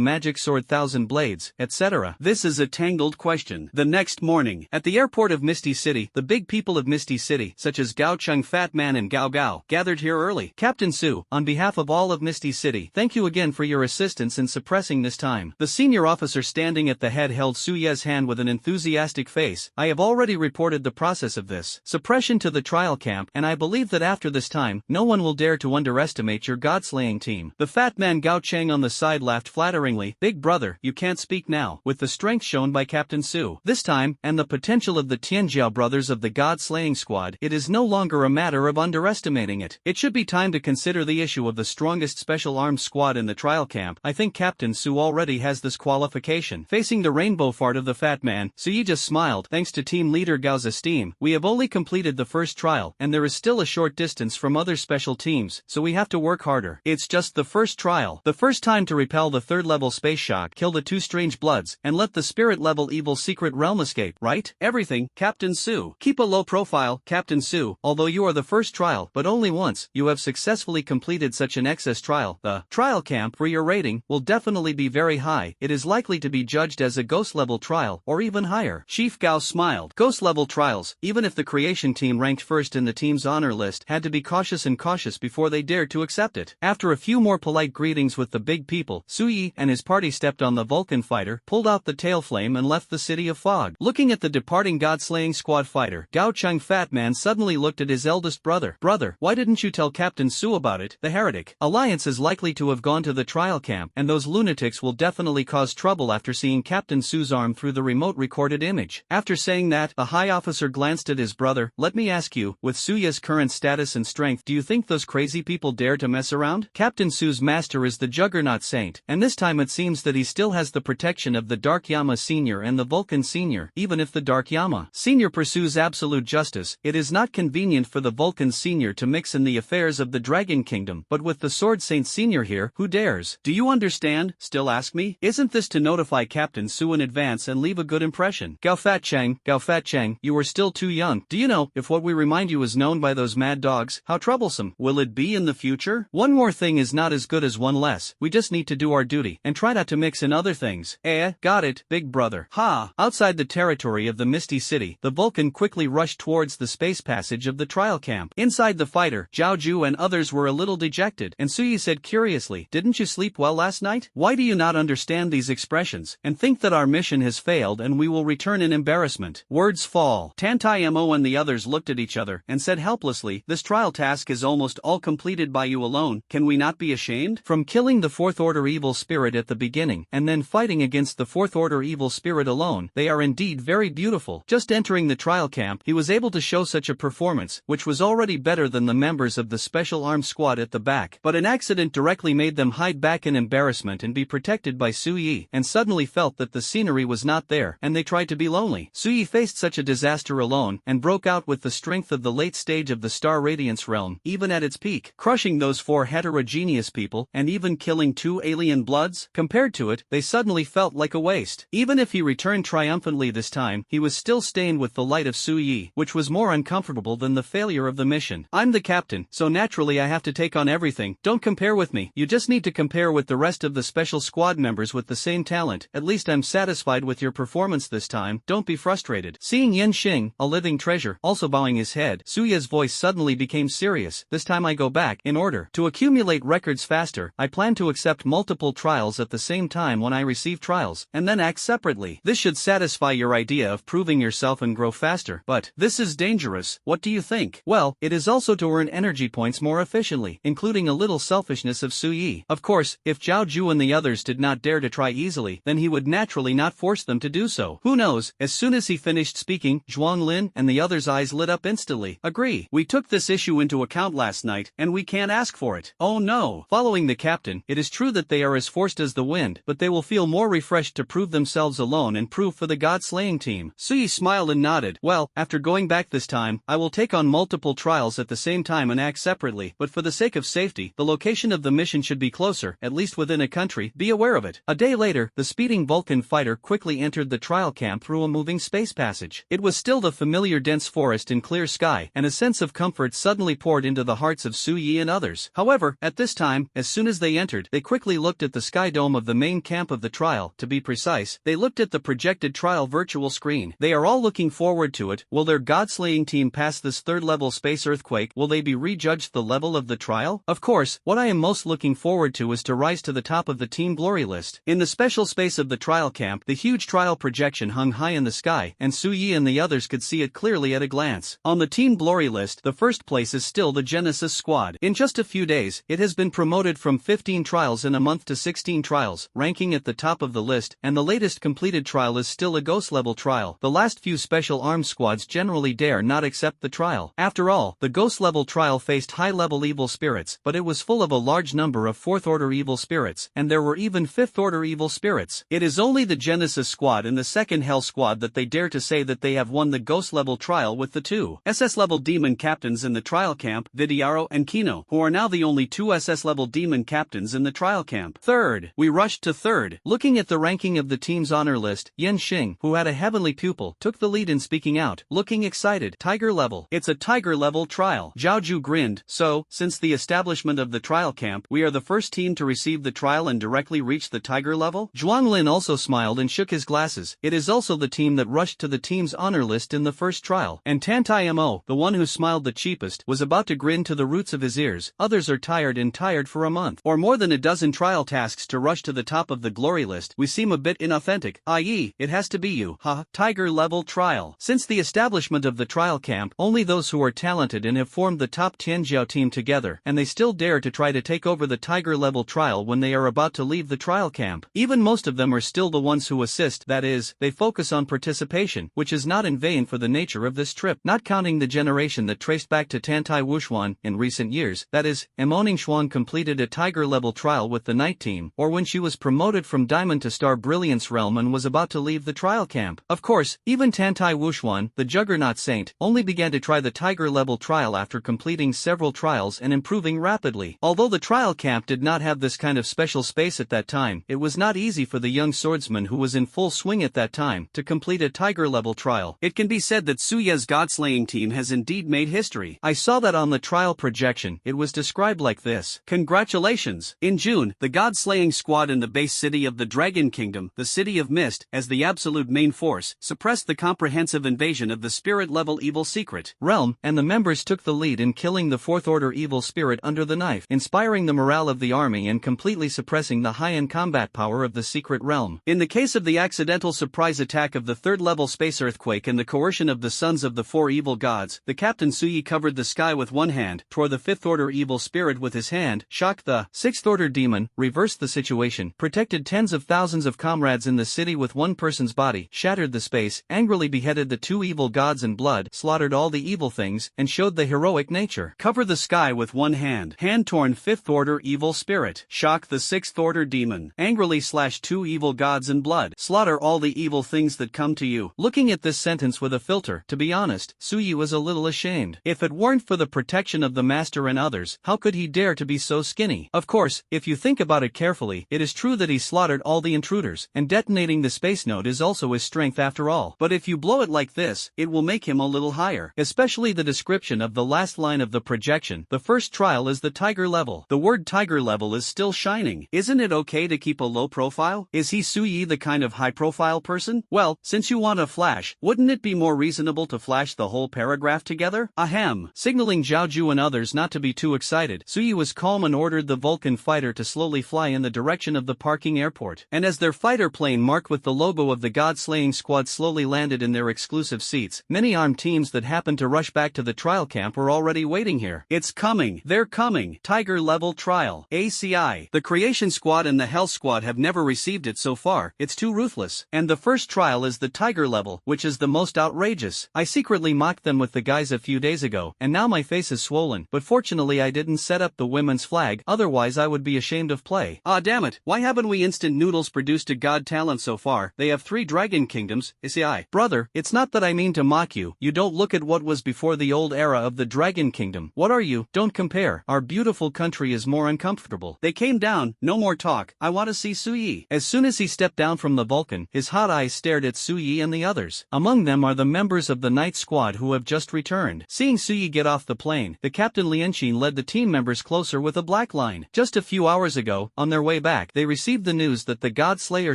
magic sword 1000 blades, etc. This is a tangled question. The next morning, at the airport of Misty City, the big people of Misty City, such as Gao Chung Fat Man and Gao Gao, gathered here early. Captain Su, on behalf of all of Misty City, thank you again for your assistance in suppressing this time. The senior officer standing at the head held Suye's hand with an enthusiastic face. I have already reported the process of this suppression to the trial camp, and I believe that after this time, no one will dare to underestimate your god-slaying team. The fat man Gao Cheng on the side laughed flatteringly. Big brother, you can't speak now, with the strength shown by Captain Su. This time, and the potential of the Tianjiao brothers of the god-slaying squad, it is no longer a matter of underestimating it. It should be time to consider the issue of the strongest special arms squad in the trial camp. I think Captain Su already has this qualification. Facing the rainbow fart of the fat man, Suyi just smiled. Thanks to team leader Gao's esteem, we have only completed the first trial, and there is still a short distance from other special teams, so we have have to work harder. It's just the first trial. The first time to repel the third level space shock, kill the 2 strange bloods, and let the spirit level evil secret realm escape, right? Everything, Captain Sue. Keep a low profile, Captain Sue. Although you are the first trial, but only once, you have successfully completed such an excess trial. The trial camp for your rating will definitely be very high. It is likely to be judged as a ghost level trial, or even higher. Chief Gao smiled. Ghost level trials, even if the creation team ranked first in the team's honor list, had to be cautious before they dared to accept it. After a few more polite greetings with the big people, Suyi and his party stepped on the Vulcan fighter, pulled out the tail flame and left the city of fog. Looking at the departing god-slaying squad fighter, Gao Cheng Fat Man suddenly looked at his eldest brother. Brother, why didn't you tell Captain Sue about it? The heretic alliance is likely to have gone to the trial camp, and those lunatics will definitely cause trouble after seeing Captain Sue's arm through the remote recorded image. After saying that, the high officer glanced at his brother. Let me ask you, with Suya's current status and strength, do you think those crazy people dare to mess around? Captain Sue's master is the Juggernaut Saint, and this time it seems that he still has the protection of the Dark Yama Senior and the Vulcan Senior. Even if the Dark Yama Senior pursues absolute justice, it is not convenient for the Vulcan Senior to mix in the affairs of the Dragon Kingdom, but with the Sword Saint Senior here, who dares? Do you understand? Still ask me? Isn't this to notify Captain Sue in advance and leave a good impression? Gao Fat Cheng, you are still too young. Do you know, if what we remind you is known by those mad dogs, how troublesome will it be in the future? One more thing is not as good as one less. We just need to do our duty, and try not to mix in other things. Got it, big brother. Ha! Outside the territory of the Misty City, the Vulcan quickly rushed towards the space passage of the trial camp. Inside the fighter, Zhao Ju and others were a little dejected, and Suyi said curiously, didn't you sleep well last night? Why do you not understand these expressions, and think that our mission has failed and we will return in embarrassment? Words fall. Tantai Mo and the others looked at each other, and said helplessly, this trial task is almost all completed by you alone. Can we not be ashamed? From killing the Fourth Order evil spirit at the beginning, and then fighting against the Fourth Order evil spirit alone, they are indeed very beautiful. Just entering the trial camp, he was able to show such a performance, which was already better than the members of the Special Arms Squad at the back. But an accident directly made them hide back in embarrassment and be protected by Suyi, and suddenly felt that the scenery was not there, and they tried to be lonely. Suyi faced such a disaster alone, and broke out with the strength of the late stage of the Star Radiance realm, even at its peak, crushing those 4 heterogeneous people, and even killing 2 alien bloods. Compared to it, they suddenly felt like a waste. Even if he returned triumphantly this time, he was still stained with the light of Suyi, which was more uncomfortable than the failure of the mission. I'm the captain, so naturally I have to take on everything. Don't compare with me. You just need to compare with the rest of the special squad members with the same talent. At least I'm satisfied with your performance this time. Don't be frustrated. Seeing Yen Xing, a living treasure, also bowing his head, Suya's voice suddenly became serious. This time I go back. In order to accumulate records faster, I plan to accept multiple trials at the same time when I receive trials, and then act separately. This should satisfy your idea of proving yourself and grow faster. But this is dangerous. What do you think? Well, it is also to earn energy points more efficiently, including a little selfishness of Suyi. Of course, if Zhao Ju and the others did not dare to try easily, then he would naturally not force them to do so. Who knows? As soon as he finished speaking, Zhuang Lin and the others' eyes lit up instantly. Agree. We took this issue into account last night, and we can't ask for it. Oh no. Following the captain, it is true that they are as forced as the wind, but they will feel more refreshed to prove themselves alone and prove for the god-slaying team. Suyi smiled and nodded. Well, after going back this time, I will take on multiple trials at the same time and act separately, but for the sake of safety, the location of the mission should be closer, at least within a country. Be aware of it. A day later, the speeding Vulcan fighter quickly entered the trial camp through a moving space passage. It was still the familiar dense forest and clear sky, and a sense of comfort suddenly poured into the hearts of Suyi and others. However, at this time, as soon as they entered, they quickly looked at the sky dome of the main camp of the trial. To be precise, they looked at the projected trial virtual screen. They are all looking forward to it. Will their god-slaying team pass this third-level space earthquake? Will they be rejudged the level of the trial? Of course, what I am most looking forward to is to rise to the top of the Team Glory list. In the special space of the trial camp, the huge trial projection hung high in the sky, and Suyi and the others could see it clearly at a glance. On the Team Glory list, the first place is still the Genesis squad. In just a few days, it has been promoted from 15 trials in a month to 16 trials, ranking at the top of the list, and the latest completed trial is still a ghost-level trial. The last few special arms squads generally dare not accept the trial. After all, the ghost-level trial faced high-level evil spirits, but it was full of a large number of fourth-order evil spirits, and there were even fifth-order evil spirits. It is only the Genesis squad and the second Hell squad that they dare to say that they have won the ghost-level trial with the two SS-level demon captains in the trial camp, Vidiaro and Kino. who are now the only two SS-level demon captains in the trial camp. Third, we rushed to third. Looking at the ranking of the team's honor list, Yen Xing, who had a heavenly pupil, took the lead in speaking out, looking excited. Tiger level. It's a tiger level trial. Zhao Ju grinned. So, since the establishment of the trial camp, we are the first team to receive the trial and directly reach the tiger level? Zhuang Lin also smiled and shook his glasses. It is also the team that rushed to the team's honor list in the first trial. And Tantai Mo, the one who smiled the cheapest, was about to grin to the roots of his ears. Others are tired for a month, or more than a dozen trial tasks to rush to the top of the glory list. We seem a bit inauthentic, i.e., it has to be you. Tiger level trial. Since the establishment of the trial camp, only those who are talented and have formed the top Tianjiao team together, and they still dare to try to take over the tiger level trial when they are about to leave the trial camp. Even most of them are still the ones who assist, that is, they focus on participation, which is not in vain for the nature of this trip. Not counting the generation that traced back to Tantai Wuxuan in recent years, that is, Emoning Xuan completed a tiger level trial with the night team, or when she was promoted from Diamond to Star Brilliance realm and was about to leave the trial camp. Of course, even Tantai Wuxuan, the Juggernaut Saint, only began to try the tiger level trial after completing several trials and improving rapidly. Although the trial camp did not have this kind of special space at that time, it was not easy for the young swordsman who was in full swing at that time to complete a tiger level trial. It can be said that Suye's god-slaying team has indeed made history. I saw that on the trial projection. It was described like this. Congratulations! In June, the god-slaying squad in the base city of the Dragon Kingdom, the City of Mist, as the absolute main force, suppressed the comprehensive invasion of the spirit-level evil secret realm, and the members took the lead in killing the fourth order evil spirit under the knife, inspiring the morale of the army and completely suppressing the high-end combat power of the secret realm. In the case of the accidental surprise attack of the third-level space earthquake and the coercion of the sons of the four evil gods, the Captain Suyi covered the sky with one hand, tore the fifth order evil spirit with his hand, shocked the sixth order demon, reversed the situation, protected tens of thousands of comrades in the city with one person's body, shattered the space, angrily beheaded the two evil gods in blood, slaughtered all the evil things, and showed the heroic nature. Cover the sky with one hand, hand-torn fifth order evil spirit, shock the sixth order demon, angrily slash two evil gods in blood, slaughter all the evil things that come to you. Looking at this sentence with a filter, to be honest, Suyi was a little ashamed. If it weren't for the protection of the master and others, how could he dare to be so skinny? Of course, if you think about it carefully, it is true that he slaughtered all the intruders, and detonating the space node is also his strength after all. But if you blow it like this, it will make him a little higher. Especially the description of the last line of the projection. The first trial is the tiger level. The word tiger level is still shining. Isn't it okay to keep a low profile? Is he Suyi the kind of high-profile person? Well, since you want a flash, wouldn't it be more reasonable to flash the whole paragraph together? Ahem. Signaling Zhao Ju and others not to be too excited, Suyi was calm and ordered the Vulcan fighter to slowly fly in the direction of the parking airport. And as their fighter plane marked with the logo of the god-slaying squad slowly landed in their exclusive seats, many armed teams that happened to rush back to the trial camp were already waiting here. It's coming. They're coming. Tiger level trial. ACI. The Creation Squad and the Hell Squad have never received it so far. It's too ruthless. And the first trial is the tiger level, which is the most outrageous. I secretly mocked them with the guys a few days ago, and now my face is swollen, but fortunately I didn't set up the women's flag, otherwise I would be ashamed of play. Ah damn it, why haven't we instant noodles produced a god talent so far? They have 3 dragon kingdoms, ACI. Brother, it's not that I mean to mock you, you don't look at what was before the old era of the dragon kingdom. What are you? Don't compare. Our beautiful country is more uncomfortable. They came down, no more talk, I want to see Suyi. As soon as he stepped down from the Vulcan, his hot eyes stared at Suyi and the others. Among them are the members of the night squad who have just returned. Seeing Suyi get off the plane, the Captain Lianqin led the team members closer with a black line. Just a few hours ago, on their way back, they received the news that the God Slayer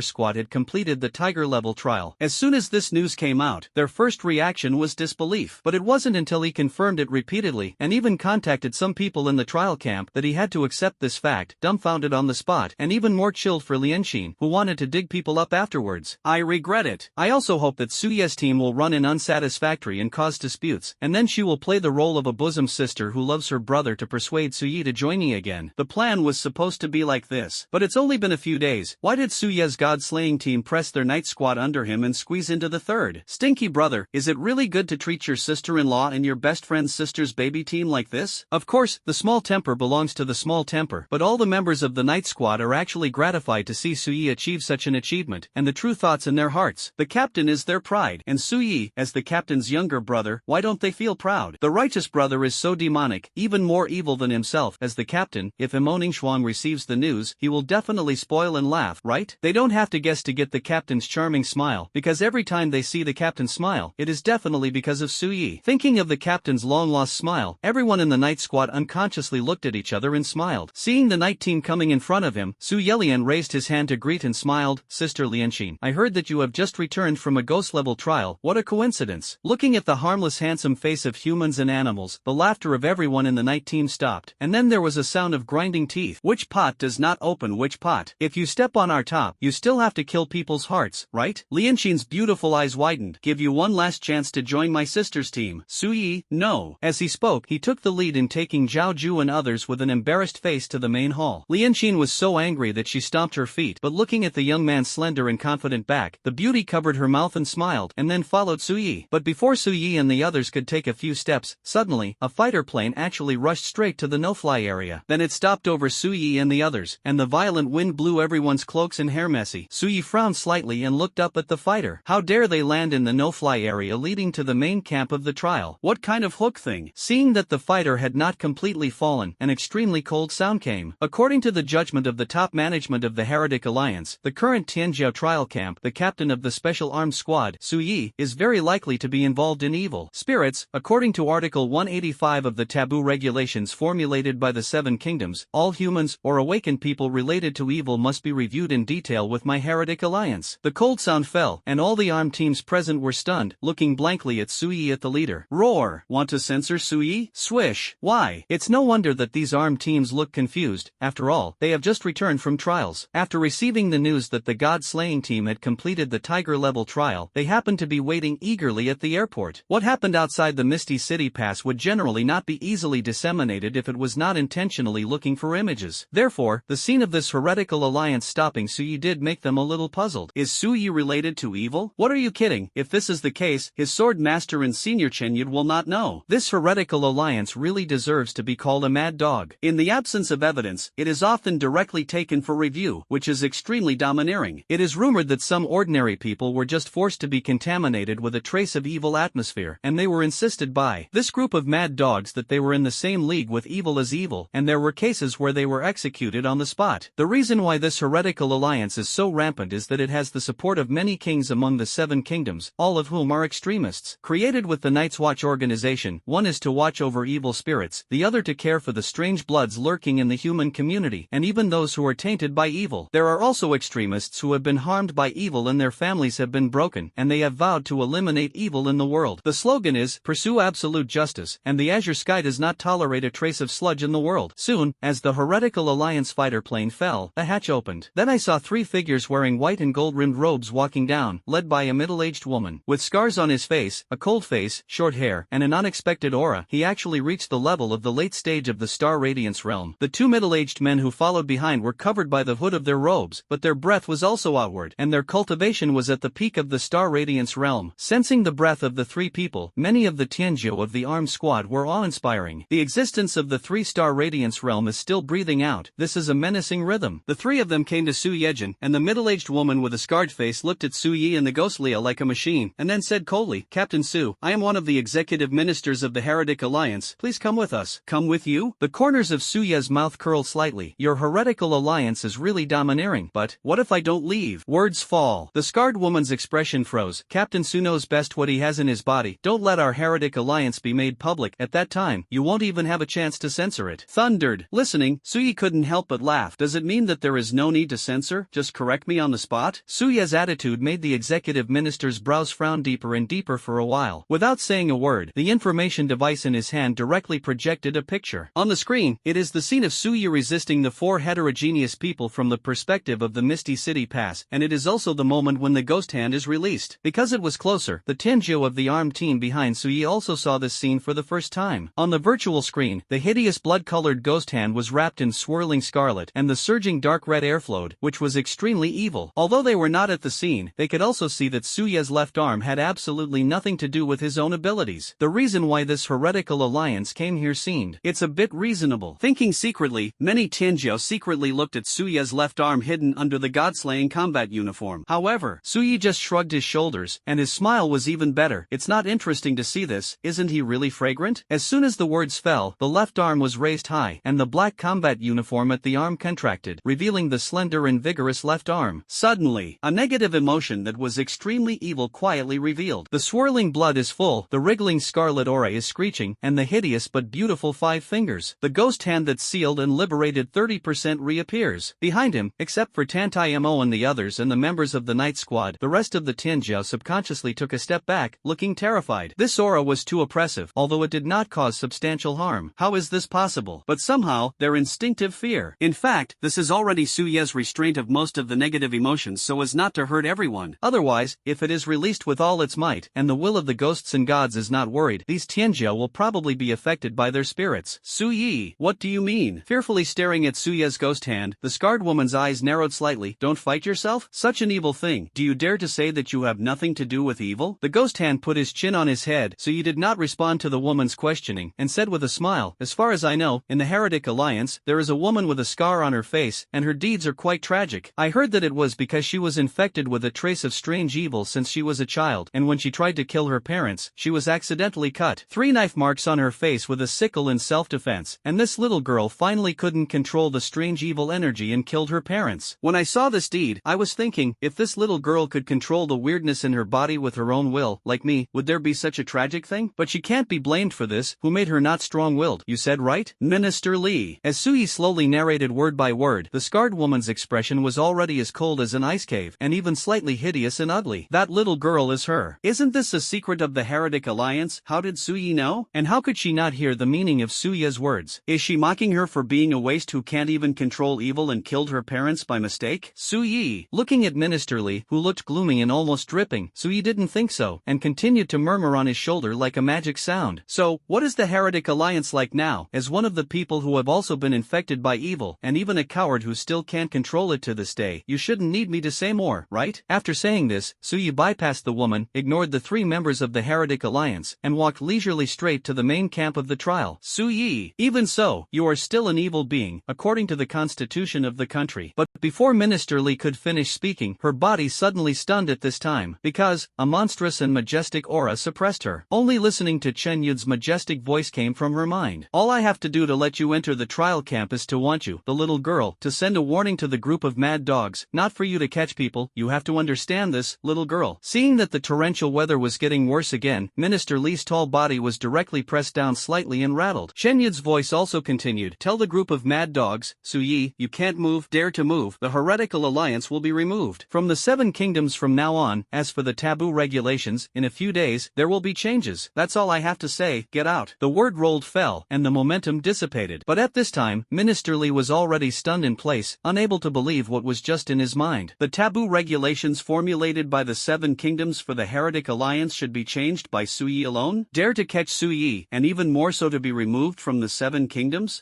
squad had completed the tiger level trial. As soon as this news came out, their first reaction was disbelief. But it wasn't until he confirmed it repeatedly, and even contacted some people in the trial camp, that he had to accept this fact, dumbfounded on the spot, and even more chilled for Lianqin, who wanted to dig people up afterwards. I regret it. I also hope that Suye's team will run in unsatisfactory and cause disputes, and then she will play the role of a bosom sister who loves her brother to persuade Suyi to join me again. The plan was supposed to be like this. But it's only been a few days. Why did Suye's god-slaying team press their night squad under him and squeeze into the third? Stinky brother, is it really good to treat your sister-in-law and your best friend's sister's baby team like this? Of course, the small temper belongs to the small temper, but all the members of the night squad are actually gratified to see Suyi achieve such an achievement, and the true thoughts in their hearts. The captain is their pride, and Suyi, as the captain's younger brother, why don't they feel proud? The righteous brother is so demonic, even more more evil than himself as the captain. If Ningxuang receives the news, he will definitely spoil and laugh, right? They don't have to guess to get the captain's charming smile, because every time they see the captain smile, it is definitely because of Su Yi. Thinking of the captain's long-lost smile, everyone in the night squad unconsciously looked at each other and smiled. Seeing the night team coming in front of him, Su Yelian raised his hand to greet and smiled. Sister Lianxin, I heard that you have just returned from a ghost-level trial. What a coincidence. Looking at the harmless handsome face of humans and animals, the laughter of everyone in the night team stopped, and then there was a sound of grinding teeth. Which pot does not open which pot? If you step on our top, you still have to kill people's hearts, right? Lianxin's beautiful eyes widened. Give you one last chance to join my sister's team. Su Yi, no. As he spoke, he took the lead in taking Zhao Ju and others with an embarrassed face to the main hall. Lianxin was so angry that she stomped her feet, but looking at the young man's slender and confident back, the beauty covered her mouth and smiled, and then followed Su Yi. But before Su Yi and the others could take a few steps, suddenly, a fighter plane actually rushed straight to the no-fly area. Then it stopped over Su Yi and the others, and the violent wind blew everyone's cloaks and hair messy. Su Yi frowned slightly and looked up at the fighter. How dare they land in the no-fly area leading to the main camp of the trial? What kind of hook thing? Seeing that the fighter had not completely fallen, an extremely cold sound came. According to the judgment of the top management of the Heretic Alliance, the current Tianjiao trial camp, the captain of the special armed squad, Su Yi, is very likely to be involved in evil spirits. According to Article 185 of the taboo regulations formulated by the Seven Kingdoms, all humans or awakened people related to evil must be reviewed in detail with my Heretic Alliance. The cold sound fell, and all the armed teams present were stunned, looking blankly at Su Yi at the leader. Roar! Want to censor Su Yi? Swish! Why? It's no wonder that these armed teams look confused. After all, they have just returned from trials. After receiving the news that the god-slaying team had completed the tiger-level trial, they happened to be waiting eagerly at the airport. What happened outside the Misty City Pass would generally not be easily disseminated if it was not intentionally looking for images. Therefore, the scene of this heretical alliance stopping Su Yi did make them a little puzzled. Is Su Yi related to evil? What are you kidding? If this is the case, his sword master and senior Chenyid will not know. This heretical alliance really deserves to be called a mad dog. In the absence of evidence, it is often directly taken for review, which is extremely domineering. It is rumored that some ordinary people were just forced to be contaminated with a trace of evil atmosphere, and they were insisted by this group of mad dogs that they were in the same league with evil as evil, and there were cases where they were executed on the spot. The reason why this heretical alliance is so rampant is that it has the support of many kings among the Seven Kingdoms, all of whom are extremists. Created with the Night's Watch organization, one is to watch over evil spirits, the other to care for the strange bloods lurking in the human community, and even those who are tainted by evil. There are also extremists who have been harmed by evil and their families have been broken, and they have vowed to eliminate evil in the world. The slogan is, pursue absolute justice, and the azure sky does not tolerate a trace of sludge in the world. Soon, as the heretical alliance fighter plane fell, a hatch opened. Then I saw three figures wearing white and gold-rimmed robes walking down, led by a middle-aged woman. With scars on his face, a cold face, short hair, and an unexpected aura, he actually reached the level of the late stage of the Star Radiance realm. The two middle-aged men who followed behind were covered by the hood of their robes, but their breath was also outward, and their cultivation was at the peak of the Star Radiance realm. Sensing the breath of the three people, many of the Tianjiao of the armed squad were awe-inspiring. The existence of the three-star Radiance realm is still breathing out. This is a menacing rhythm. The three of them came to Su Yejin, and the middle-aged woman with a scarred face looked at Su Yi and the ghost Leah like a machine, and then said coldly, Captain Su, I am one of the executive ministers of the Heretic Alliance. Please come with us. Come with you? The corners of Su Ye's mouth curled slightly. Your heretical alliance is really domineering, but what if I don't leave? Words fall. The scarred woman's expression froze. Captain Su knows best what he has in his body. Don't let our Heretic Alliance be made public. At that time, you won't even have a chance to censor it. Thundered. Listening, Su Yi couldn't help but laugh. Does it mean that there is no need to censor? Just correct me on the spot? Su Ye's attitude made the executive minister's brows frown deeper and deeper for a while. Without saying a word, the information device in his hand directly projected a picture. On the screen, it is the scene of Su Yi resisting the four heterogeneous people from the perspective of the Misty City Pass, and it is also the moment when the ghost hand is released. Because it was closer, the Tianjiao of the armed team behind Su Yi also saw this scene for the first time. On the virtual screen, the hideous blood-colored ghost hand was wrapped in swirling scarlet, and the surging dark red air flowed, which was extremely evil. Although they were not at the scene, they could also see that Su Ye's left arm had absolutely nothing to do with his own abilities. The reason why this heretical alliance came here seemed, it's a bit reasonable. Thinking secretly, many Tianjiao secretly looked at Su Ye's left arm hidden under the god-slaying combat uniform. However, Su Yi just shrugged his shoulders, and his smile was even better. It's not interesting to see this, isn't he really fragrant? As soon as the words fell, fell, the left arm was raised high, and the black combat uniform at the arm contracted, revealing the slender and vigorous left arm. Suddenly, a negative emotion that was extremely evil quietly revealed. The swirling blood is full, the wriggling scarlet aura is screeching, and the hideous but beautiful 5 fingers, the ghost hand that sealed and liberated 30% reappears. Behind him, except for Tantai Mo and the others and the members of the night squad, the rest of the Tianjiao subconsciously took a step back, looking terrified. This aura was too oppressive, although it did not cause substantial harm. How is this possible? But somehow, their instinctive fear. In fact, this is already Suye's restraint of most of the negative emotions so as not to hurt everyone. Otherwise, if it is released with all its might, and the will of the ghosts and gods is not worried, these Tianjiao will probably be affected by their spirits. Suye, what do you mean? Fearfully staring at Suye's ghost hand, the scarred woman's eyes narrowed slightly. Don't fight yourself? Such an evil thing. Do you dare to say that you have nothing to do with evil? The ghost hand put his chin on his head, so he did not respond to the woman's questioning, and said with a smile, as far as I know, in the Heretic Alliance, there is a woman with a scar on her face, and her deeds are quite tragic. I heard that it was because she was infected with a trace of strange evil since she was a child, and when she tried to kill her parents, she was accidentally cut. 3 knife marks on her face with a sickle in self-defense, and this little girl finally couldn't control the strange evil energy and killed her parents. When I saw this deed, I was thinking, if this little girl could control the weirdness in her body with her own will, like me, would there be such a tragic thing? But she can't be blamed for this. Who made her not strong-willed? You said right? Minister Li. As Suyi slowly narrated word by word, the scarred woman's expression was already as cold as an ice cave, and even slightly hideous and ugly. That little girl is her. Isn't this a secret of the Heretic Alliance? How did Suyi know? And how could she not hear the meaning of Suya's words? Is she mocking her for being a waste who can't even control evil and killed her parents by mistake? Suyi, looking at Minister Li, who looked gloomy and almost dripping, Suyi didn't think so, and continued to murmur on his shoulder like a magic sound. So, what is the Heretic Alliance like now? As one of the people who have also been infected by evil, and even a coward who still can't control it to this day, you shouldn't need me to say more, right? After saying this, Suyi bypassed the woman, ignored the 3 members of the Heretic Alliance, and walked leisurely straight to the main camp of the trial. Suyi, even so, you are still an evil being, according to the constitution of the country. But before Minister Li could finish speaking, her body suddenly stunned at this time, because a monstrous and majestic aura suppressed her. Only listening to Chen Yud's majestic voice came from her mind. All I have to do to let you enter the trial camp is to want you, the little girl, to send a warning to the group of mad dogs, not for you to catch people. You have to understand this, little girl. Seeing that the torrential weather was getting worse again, Minister Li's tall body was directly pressed down slightly and rattled. Chen Yud's voice also continued, tell the group of mad dogs, Suyi, you can't move, dare to move, the heretical alliance will be removed from the 7 kingdoms from now on. As for the taboo regulations, in a few days, there will be changes. That's all I have to say, get out. The word rolled fell, and the momentum dissipated. But at this time, Minister Li was already stunned in place, unable to believe what was just in his mind. The taboo regulations formulated by the 7 kingdoms for the Heretic Alliance should be changed by Suyi alone? Dare to catch Suyi, and even more so to be removed from the 7 kingdoms?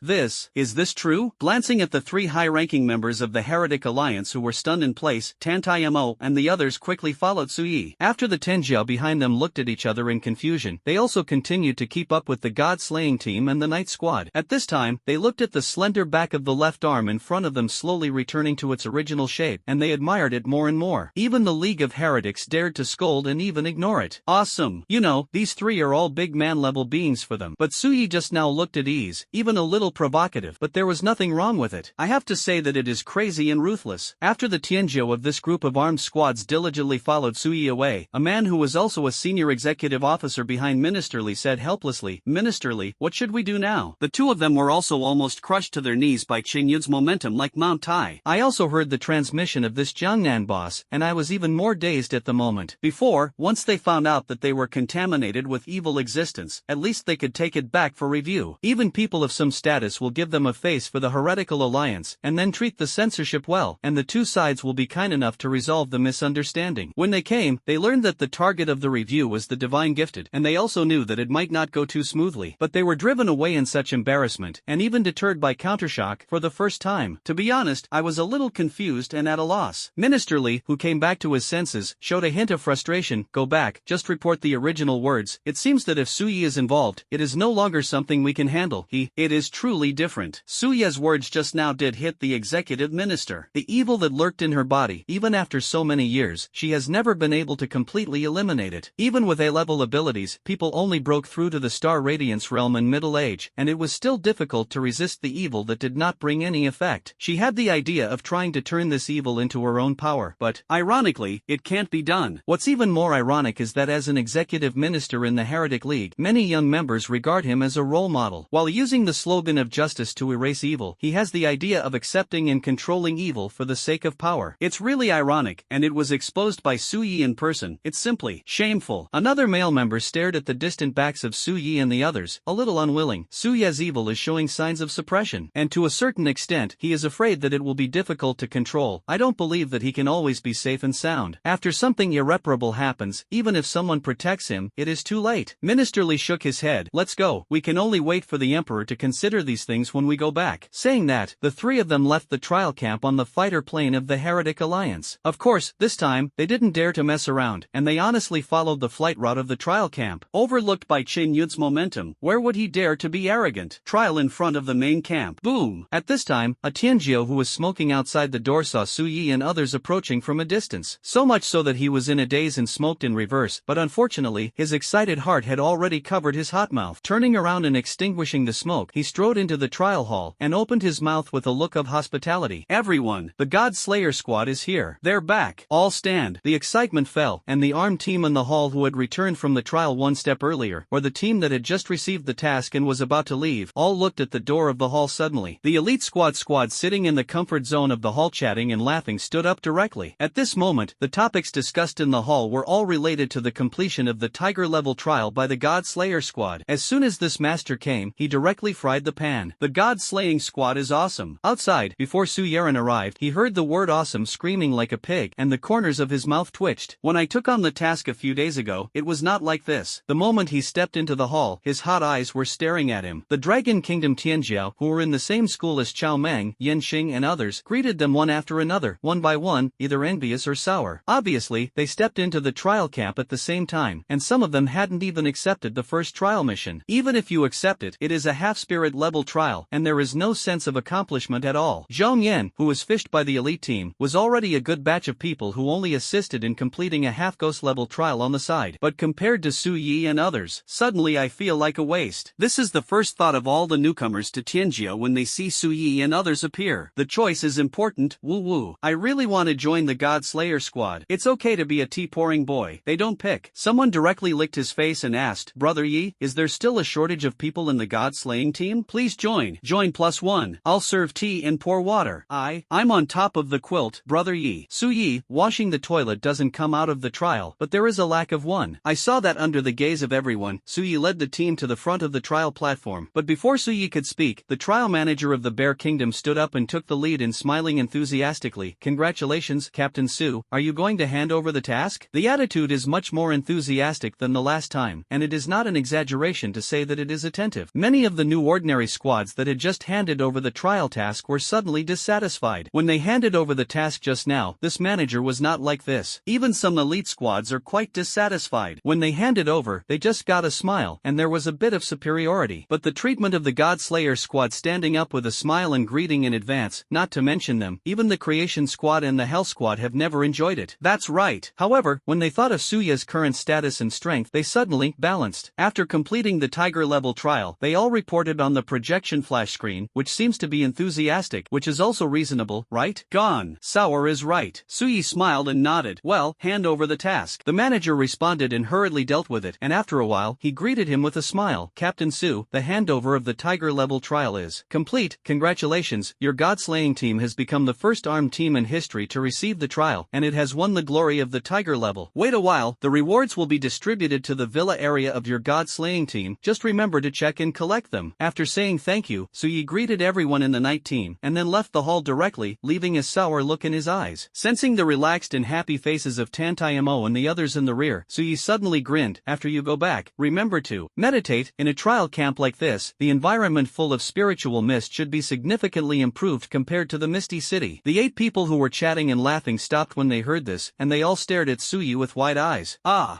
Is this true? Glancing at the 3 high-ranking members of the Heretic Alliance who were stunned in place, Tantai Mo and the others quickly followed Suyi. After the Tianjiao behind them looked at each other in confusion, they also continued to keep up with the god-slaying team and the night squad. At this time, they looked at the slender back of the left arm in front of them slowly returning to its original shape, and they admired it more and more. Even the League of Heretics dared to scold and even ignore it. Awesome. You know, these 3 are all big man-level beings for them. But Suyi just now looked at ease, even a little provocative, but there was nothing wrong with it. I have to say that it is crazy and ruthless. After the Tianjiao of this group of armed squads diligently followed Suyi away, a man who was also a senior executive officer behind Minister Li said helplessly, Minister Li, what should we do now? The 2 of them were also almost crushed to their knees by Qing Yun's momentum like Mount Tai. I also heard the transmission of this Jiangnan boss, and I was even more dazed at the moment. Before, once they found out that they were contaminated with evil existence, at least they could take it back for review. Even people of some status will give them a face for the heretical alliance, and then treat the censorship well, and the 2 sides will be kind enough to resolve the misunderstanding. When they came, they learned that the target of the review was the divine gifted, and they also knew that it might not go too smoothly. But they were driven away in such embarrassment, and even deterred by countershock, for the first time. To be honest, I was a little confused and at a loss. Minister Li, who came back to his senses, showed a hint of frustration. Go back, just report the original words. It seems that if Suyi is involved, it is no longer something we can handle. It is truly different. Suyi's words just now did hit the executive minister. The evil that lurked in her body, even after so many years, she has never been able to completely eliminate it. Even with A-level abilities, people only broke through to the Star Radiance realm and middle age, and it was still difficult to resist the evil that did not bring any effect. She had the idea of trying to turn this evil into her own power, but, ironically, it can't be done. What's even more ironic is that as an executive minister in the Heretic League, many young members regard him as a role model. While using the slogan of justice to erase evil, he has the idea of accepting and controlling evil for the sake of power. It's really ironic, and it was exposed by Su Yi in person. It's simply shameful. Another male member stared at the distant backs of Su Yi and the others, a little unwilling. Su Yi's evil is showing signs of suppression, and to a certain extent, he is afraid that it will be difficult to control. I don't believe that he can always be safe and sound. After something irreparable happens, even if someone protects him, it is too late. Minister Li shook his head. Let's go. We can only wait for the Emperor to consider these things when we go back. Saying that, the three of them left the trial camp on the fighter plane of the Heretic Alliance. Of course, this time, they didn't dare to mess around, and they honestly followed the flight route of the trial camp. Overlooked by Chen Yun's momentum, where would he dare to be arrogant? Trial in front of the main camp. Boom! At this time, a Tianjiu who was smoking outside the door saw Su Yi and others approaching from a distance. So much so that he was in a daze and smoked in reverse, but unfortunately, his excited heart had already covered his hot mouth. Turning around and extinguishing the smoke, he strode into the trial hall and opened his mouth with a look of hospitality. Everyone, the God Slayer squad is here. They're back. All stand. The excitement fell, and the armed team in the hall who had returned from the trial one step earlier, or the team that had just received the task and was about to leave, all looked at the door of the hall suddenly. The elite squad sitting in the comfort zone of the hall chatting and laughing stood up directly. At this moment, the topics discussed in the hall were all related to the completion of the Tiger-level trial by the God Slayer squad. As soon as this master came, he directly fried the pan. The God-slaying squad is awesome. Outside, before Su Yeren arrived, he heard the word awesome screaming like a pig, and the corners of his mouth twitched. When I took on the task a few days ago, it was not like this. The moment he stepped into the hall, his hot eyes were staring at him. The Dragon Kingdom Tianjiao, who were in the same school as Chao Meng, Yen Xing and others, greeted them one after another, one by one, either envious or sour. Obviously, they stepped into the trial camp at the same time, and some of them hadn't even accepted the first trial mission. Even if you accept it, it is a half-spirit level trial, and there is no sense of accomplishment at all. Zhong Yan, who was fished by the elite team, was already a good batch of people who only assisted in completing a half-ghost level trial on the side. But compared to Su Yi and others, suddenly I feel like a waste. This is the first thought of all the newcomers to Tianjia when they see Su Yi and others appear. The choice is important, woo-woo. I really want to join the God Slayer squad. It's okay to be a tea-pouring boy. They don't pick. Someone directly licked his face and asked, Brother Yi, is there still a shortage of people in the God Slaying team? Please join. Join +1. I'll serve tea and pour water. I'm on top of the quilt, Brother Yi. Su Yi, washing the toilet doesn't come out of the trial, but there is a lack of one. I saw that under the gaze of everyone, Su Yi led the team to the front of the trial platform. But before Su Yi could speak, the trial manager of the Bear Kingdom stood up and took the lead in smiling enthusiastically. Congratulations, Captain Su. Are you going to hand over the task? The attitude is much more enthusiastic than the last time, and it is not an exaggeration to say that it is attentive. Many of the new ordinary squads that had just handed over the trial task were suddenly dissatisfied. When they handed over the task just now, this manager was not like this. Even some elite squads are quite dissatisfied. When they handed over, they just got a smile, and there was a bit of superiority. But the treatment of the God Slayer squad standing up with a smile and greeting in advance, not to mention them, even the Creation squad and the Hell squad have never enjoyed it. That's right. However, when they thought of Suya's current status and strength, they suddenly balanced. After completing the Tiger level trial, they all reported on the projection flash screen, which seems to be enthusiastic, which is also reasonable, right? Gone. Sour is right. Suyi smiled and nodded. Well, hand over the task. The manager responded and hurriedly dealt with it, and after a while, he greeted him with a smile. Captain Su, the handover of the Tiger level trial is complete. Congratulations, your God-slaying team has become the first armed team in history to receive the trial, and it has won the glory of the Tiger level. Wait a while, the rewards will be distributed to the villa area of your God-slaying team. Just remember to check and collect them. After saying thank you, Suyi greeted everyone in the night team, and then left the hall directly, leaving a sour look in his eyes. Sensing the relaxed and happy faces of Tantai Mo and the others in the rear, Suyi suddenly grinned. After you go back, remember to meditate. In a trial camp like this, the environment full of spiritual mist should be significantly improved compared to the misty city. The 8 people who were chatting and laughing stopped when they heard this, and they all stared at Suyi with wide eyes.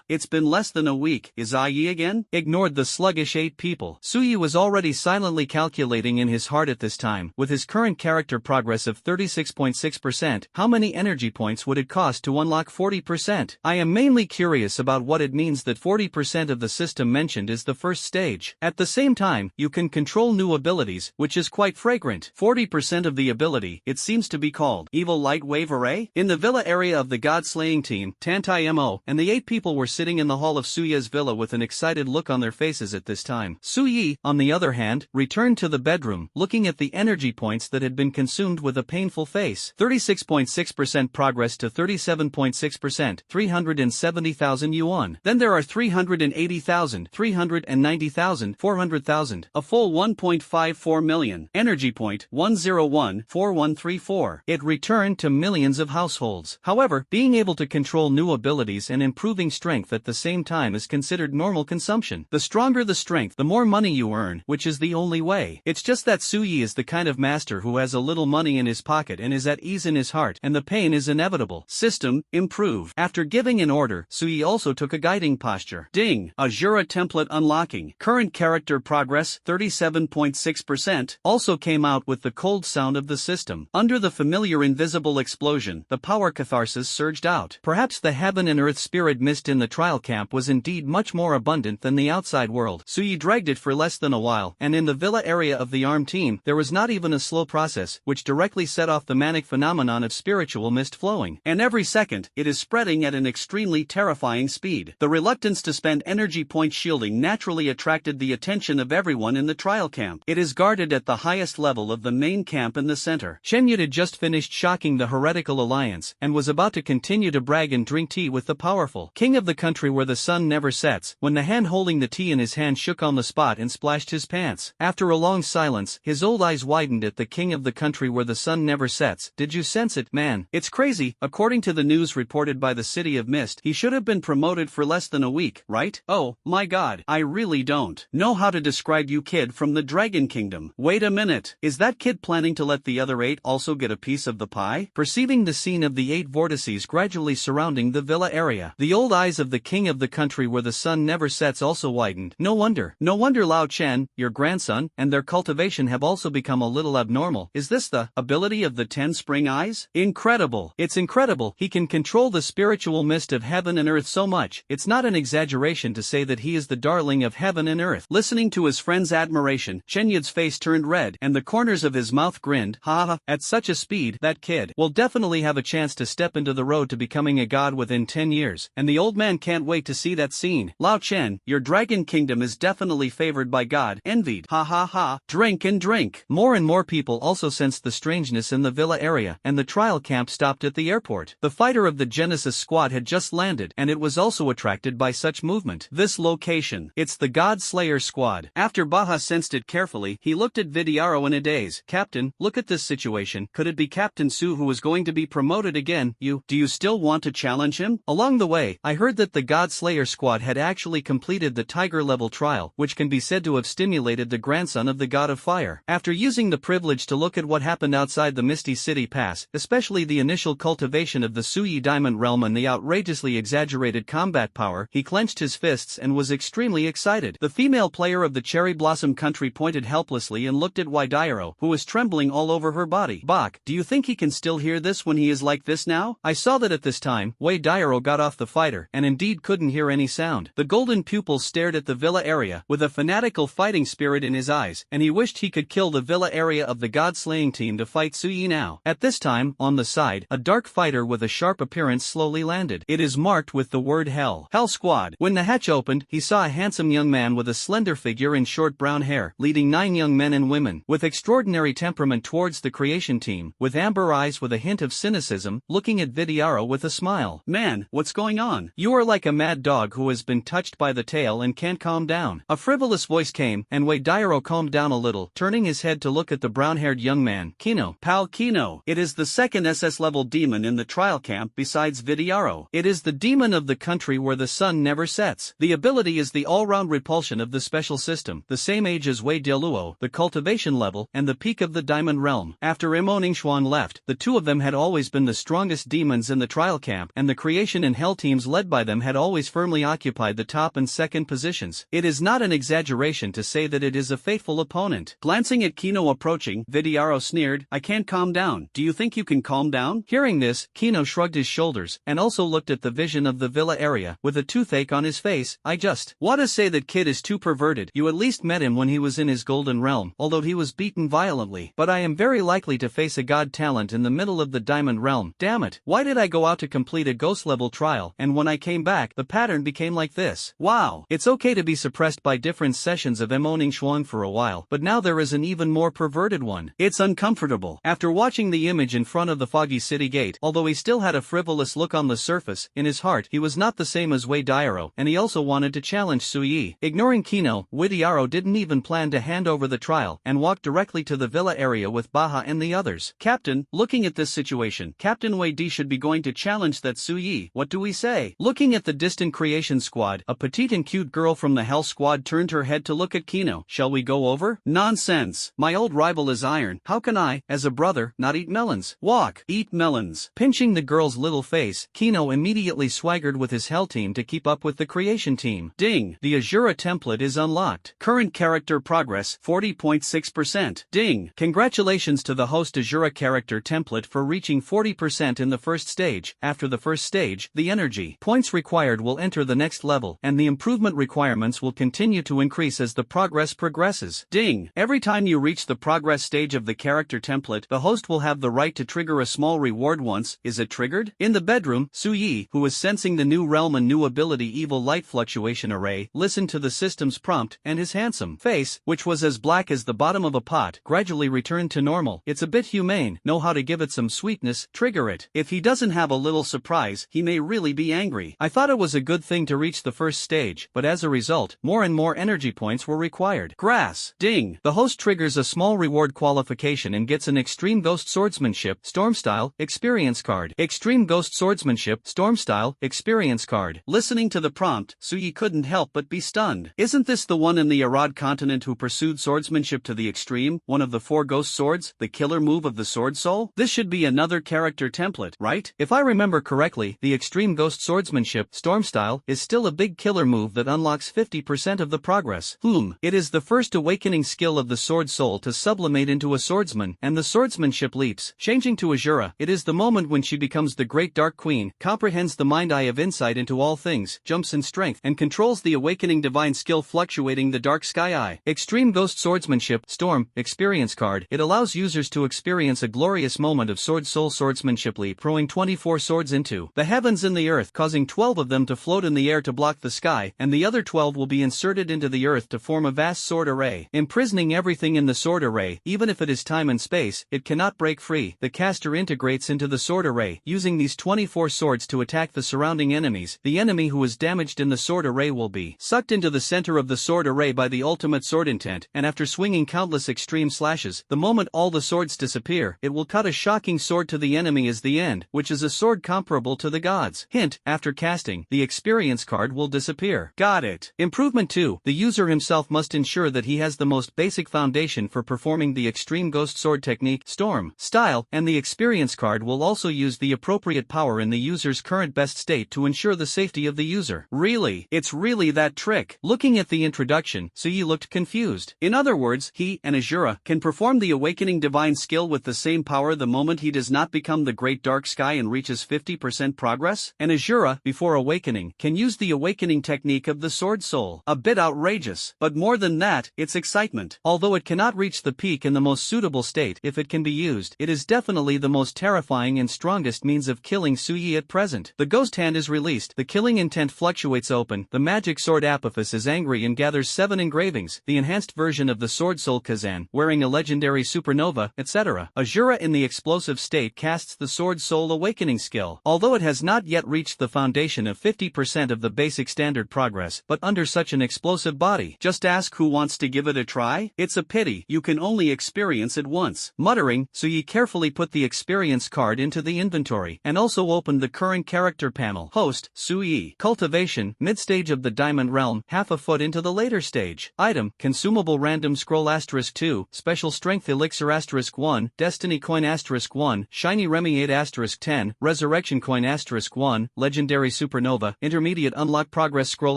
It's been less than a week. Is Yi again? Ignored the sluggish 8 people. Suyi was already silently calculating in his heart at this time, with his current character progress of 36.6%, how many energy points would it cost to unlock 40%? I am mainly curious about what it means that 40% of the system mentioned is the first stage. At the same time, you can control new abilities, which is quite fragrant. 40% of the ability, it seems to be called Evil Light Wave Array. In the villa area of the god-slaying team, Tantai Mo, and the 8 people were sitting in the hall of Suya's villa with an excited look on their faces at this time. Suyi, on the other hand, returned to the bedroom, looking at the energy points that had been consumed with a painful face. 36.6% progress to 37.6%, 370,000 yuan. Then there are 380,000, 390,000, 400,000, a full 1.54 million. Energy point, 1014134. It returned to millions of households. However, being able to control new abilities and improving strength at the same time is considered normal consumption. The stronger the strength, the more money you earn, which is the only way. It's just that Suyi is the kind of master who has a little money in his pocket and is at ease in his heart, and the pain is inevitable. System, improve. After giving an order, Suyi also took a guiding posture. Ding! Ashura template unlocking. Current character progress, 37.6%, also came out with the cold sound of the system. Under the familiar invisible explosion, the power catharsis surged out. Perhaps the heaven and earth spirit mist in the trial camp was indeed much more abundant than the outside world. Suyi dragged it for less than a while, and in the villa area of the arm team, there was not even a slow process, which directly set off the manic phenomenon of spiritual mist flowing. And every second, it is spreading at an extremely terrifying speed. The reluctance to spend energy point shielding naturally attracted the attention of everyone in the trial camp. It is guarded at the highest level of the main camp in the center. Chen Yud had just finished shocking the heretical alliance, and was about to continue to brag and drink tea with the powerful king of the country where the sun never sets, when the hand holding the tea in his hand shook on the spot and splashed his pants. After a long silence, his old eyes widened at the king of the country where the sun never sets. Did you sense it, man? It's crazy. According to the news reported by the City of Mist, he should have been promoted for less than a week, right? Oh, my god, I really don't know how to describe you kid from the Dragon Kingdom. Wait a minute, is that kid planning to let the other 8 also get a piece of the pie? Perceiving the scene of the 8 vortices gradually surrounding the villa area, the old eyes of the king of the country where the sun never sets also widened. No wonder Lao Chen, your grandson, and their cultivation have also become a little abnormal. Is this the ability of the 10 spring eyes? Incredible. It's incredible. He can control the spiritual mist of heaven and earth so much, it's not an exaggeration to say that he is the darling of heaven and earth. Listening to his friend's admiration, Chen Yud's face turned red, and the corners of his mouth grinned. Ha ha, at such a speed, that kid will definitely have a chance to step into the road to becoming a god within 10 years, and the old man can't wait to see that scene. Lao Chen, your dragon kingdom is definitely favored by God, envied. Ha ha ha, drink and drink. More and more people also sensed the strangeness in the villa area, and the trial camp stopped at the airport. The fighter of the Genesis squad had just landed, and it was also attracted by such movement. This location, it's the God Slayer squad. After Baha sensed it carefully, he looked at Vidiaro in a daze. Captain, look at this situation. Could it be Captain Su who is going to be promoted again? Do you still want to challenge him? Along the way, I heard that the God Slayer squad had actually completed the Tiger level trial, which can be said to have stimulated the grandson of the God of Fire. After using the privilege to look at what happened outside the Misty City Pass, especially the initial cultivation of the Suyi Diamond Realm and the outrageously exaggerated combat power, he clenched his fists and was extremely excited. The female player of the Cherry Blossom country pointed helplessly and looked at Waidairo, who was trembling all over her body. Bak, do you think he can still hear this when he is like this now? I saw that at this time, Waidairo got off the fighter and indeed couldn't hear any sound. The golden pupils stared at the villa area with a fanatical fighting spirit in his eyes, and he wished he could kill the villa area of the god-slaying team to fight Suyi now. At this time, on the side, a dark fighter with a sharp appearance slowly landed. It is marked with the word Hell. Hell Squad. When the hatch opened, he saw a handsome young man with a slender figure and short brown hair, leading 9 young men and women, with extraordinary temperament towards the creation team, with amber eyes with a hint of cynicism, looking at Vidiaro with a smile. Man, what's going on? You are like a mad dog who has been touched by the tail and can't calm down. A frivolous voice came, and Waidairo calmed down a little, turning his head to look at the brown-haired young man. Kino. Pal Kino. It is the second SS-level demon in the trial camp besides Vidiaro. It is the demon of the country where the sun never sets. The ability is the all-round repulsion of the special system, the same age as Wei Diluo, the cultivation level, and the peak of the Diamond Realm. After Imo Ningxuan left, the two of them had always been the strongest demons in the trial camp, and the creation and hell teams led by them had always firmly occupied the top and second positions. It is not an exaggeration to say that it is a faithful opponent. Glancing at Kino approaching, Vidiaro sneered, I can't calm down. Do you think you can calm down? Hearing this, Kino shrugged his shoulders, and also looked at the vision of the villa area, with a toothache on his face. I just want to say that kid is too perverted perverted. You at least met him when he was in his golden realm, although he was beaten violently. But I am very likely to face a god talent in the middle of the diamond realm. Damn it. Why did I go out to complete a ghost level trial, and when I came back, the pattern became like this? Wow. It's okay to be suppressed by different sessions of Emoning Shuang for a while, but now there is an even more perverted one. It's uncomfortable. After watching the image in front of the foggy city gate, although he still had a frivolous look on the surface, in his heart he was not the same as Wei Diaro, and he also wanted to challenge Suyi. Ignoring Kino, Wei Diaro didn't even plan to hand over the trial, and walked directly to the villa area with Baha and the others. Captain, looking at this situation, Captain Wei Di should be going to challenge that Suyi. What do we say? Looking at the distant creation squad, a petite and cute girl from the Hell squad turned her head to look at Kino. Shall we go over? Nonsense. My old rival is iron. How can I, as a brother, not eat melons? Walk. Eat melons. Pinching the girl's little face, Kino immediately swaggered with his Hell team to keep up with the creation team. Ding. The Ashura template is unlocked. Current character progress 40.6%. Ding. Congratulations to the host Ashura character template for reaching 40% in the first stage. After the first stage, the energy points required will enter the next level, and the improvement requirements will continue to increase as the progress progresses. Ding. Every time you reach the progress stage of the character template, the host will have the right to trigger a small reward once. Is it triggered? In the bedroom, Suyi, who was sensing the new realm and new ability Evil Light Fluctuation Array, listened to the system's prompt, and his handsome face, which was as black as the bottom of a pot, gradually returned to normal. It's a bit humane. Know how to give it some sweetness. Trigger it. If he doesn't have a little surprise, he may really be angry. I thought it was a good thing to reach the first stage, but as a result, more and more energy points were required. Grass. Ding. The host triggers a small reward qualification and gets an Extreme Ghost Swordsmanship Storm Style Experience card. Extreme Ghost Swordsmanship Storm Style Experience card. Listening to the prompt, Suyi couldn't help but be stunned. Isn't this the one in the Arad continent who pursued swordsmanship to the extreme, one of the 4 ghost swords, the killer move of the sword soul? This should be another character template, right? If I remember correctly, the Extreme Ghost Swordsmanship Storm Style is still a big killer move that unlocks 50% of the progress. It is the first awakening skill of the sword soul to sublimate into a swordsman, and the swordsmanship leaps. Changing to Ashura, it is the moment when she becomes the Great Dark Queen, comprehends the mind eye of insight into all things, jumps in strength, and controls the awakening divine skill fluctuating the dark sky eye. Extreme Ghost Swordsmanship Storm Experience card. It allows users to experience a glorious moment of sword soul swordsmanship leap, throwing 24 swords into the heavens and the earth, causing 12 of them to float in the air to block the sky, and the other 12 will be inserted into the earth to form a vast sword array, imprisoning everything in the sword array. Even if it is time and space, it cannot break free. The caster integrates into the sword array, using these 24 swords to attack the surrounding enemies. The enemy who is damaged in the sword array will be sucked into the center of the sword array by the ultimate sword intent, and after swinging countless extreme slashes, the moment all the swords disappear, it will cut a shocking sword to the enemy as the end, which is a sword comparable to the gods. Hint, after casting, the experience card will disappear. Got it. Improvement 2. The user himself must ensure that he has the most basic foundation for performing the Extreme Ghost Sword technique, Storm Style, and the experience card will also use the appropriate power in the user's current best state to ensure the safety of the user. Really? It's really that trick? Looking at the introduction, Suyi looked confused. In other words, he and Ashura can perform the awakening divine skill with the same power the moment he does not become the Great Dark Sky and reaches 50% progress? And Ashura, before awakening, can use the awakening technique of the Sword Soul. A bit outrageous. But more than that, it's excitement. Although it cannot reach the peak in the most suitable state if it can be used, it is definitely the most terrifying and strongest means of killing Suyi at present. The ghost hand is released, the killing intent fluctuates open, the magic sword Apophis is angry and gathers 7 engravings, the enhanced version of the Sword Soul Kazan, wearing a legendary supernova, etc. Ashura in the explosive state casts the Sword Soul awakening skill. Although it has not yet reached the foundation of 50% of the basic standard progress, but under such an explosive body, just ask who wants to give it a try? It's a pity you can only experience it once. Muttering, Suyi carefully put the experience card into the inventory, and also opened the current character panel. Host, Suyi. Cultivation, mid-stage of the Diamond Realm, half a foot into the later stage. Item, consumable random scroll *2, special strength elixir *1, destiny coin *1, shiny remyade *10, resurrection coin *1, legendary supernova, intermediate unlock progress scroll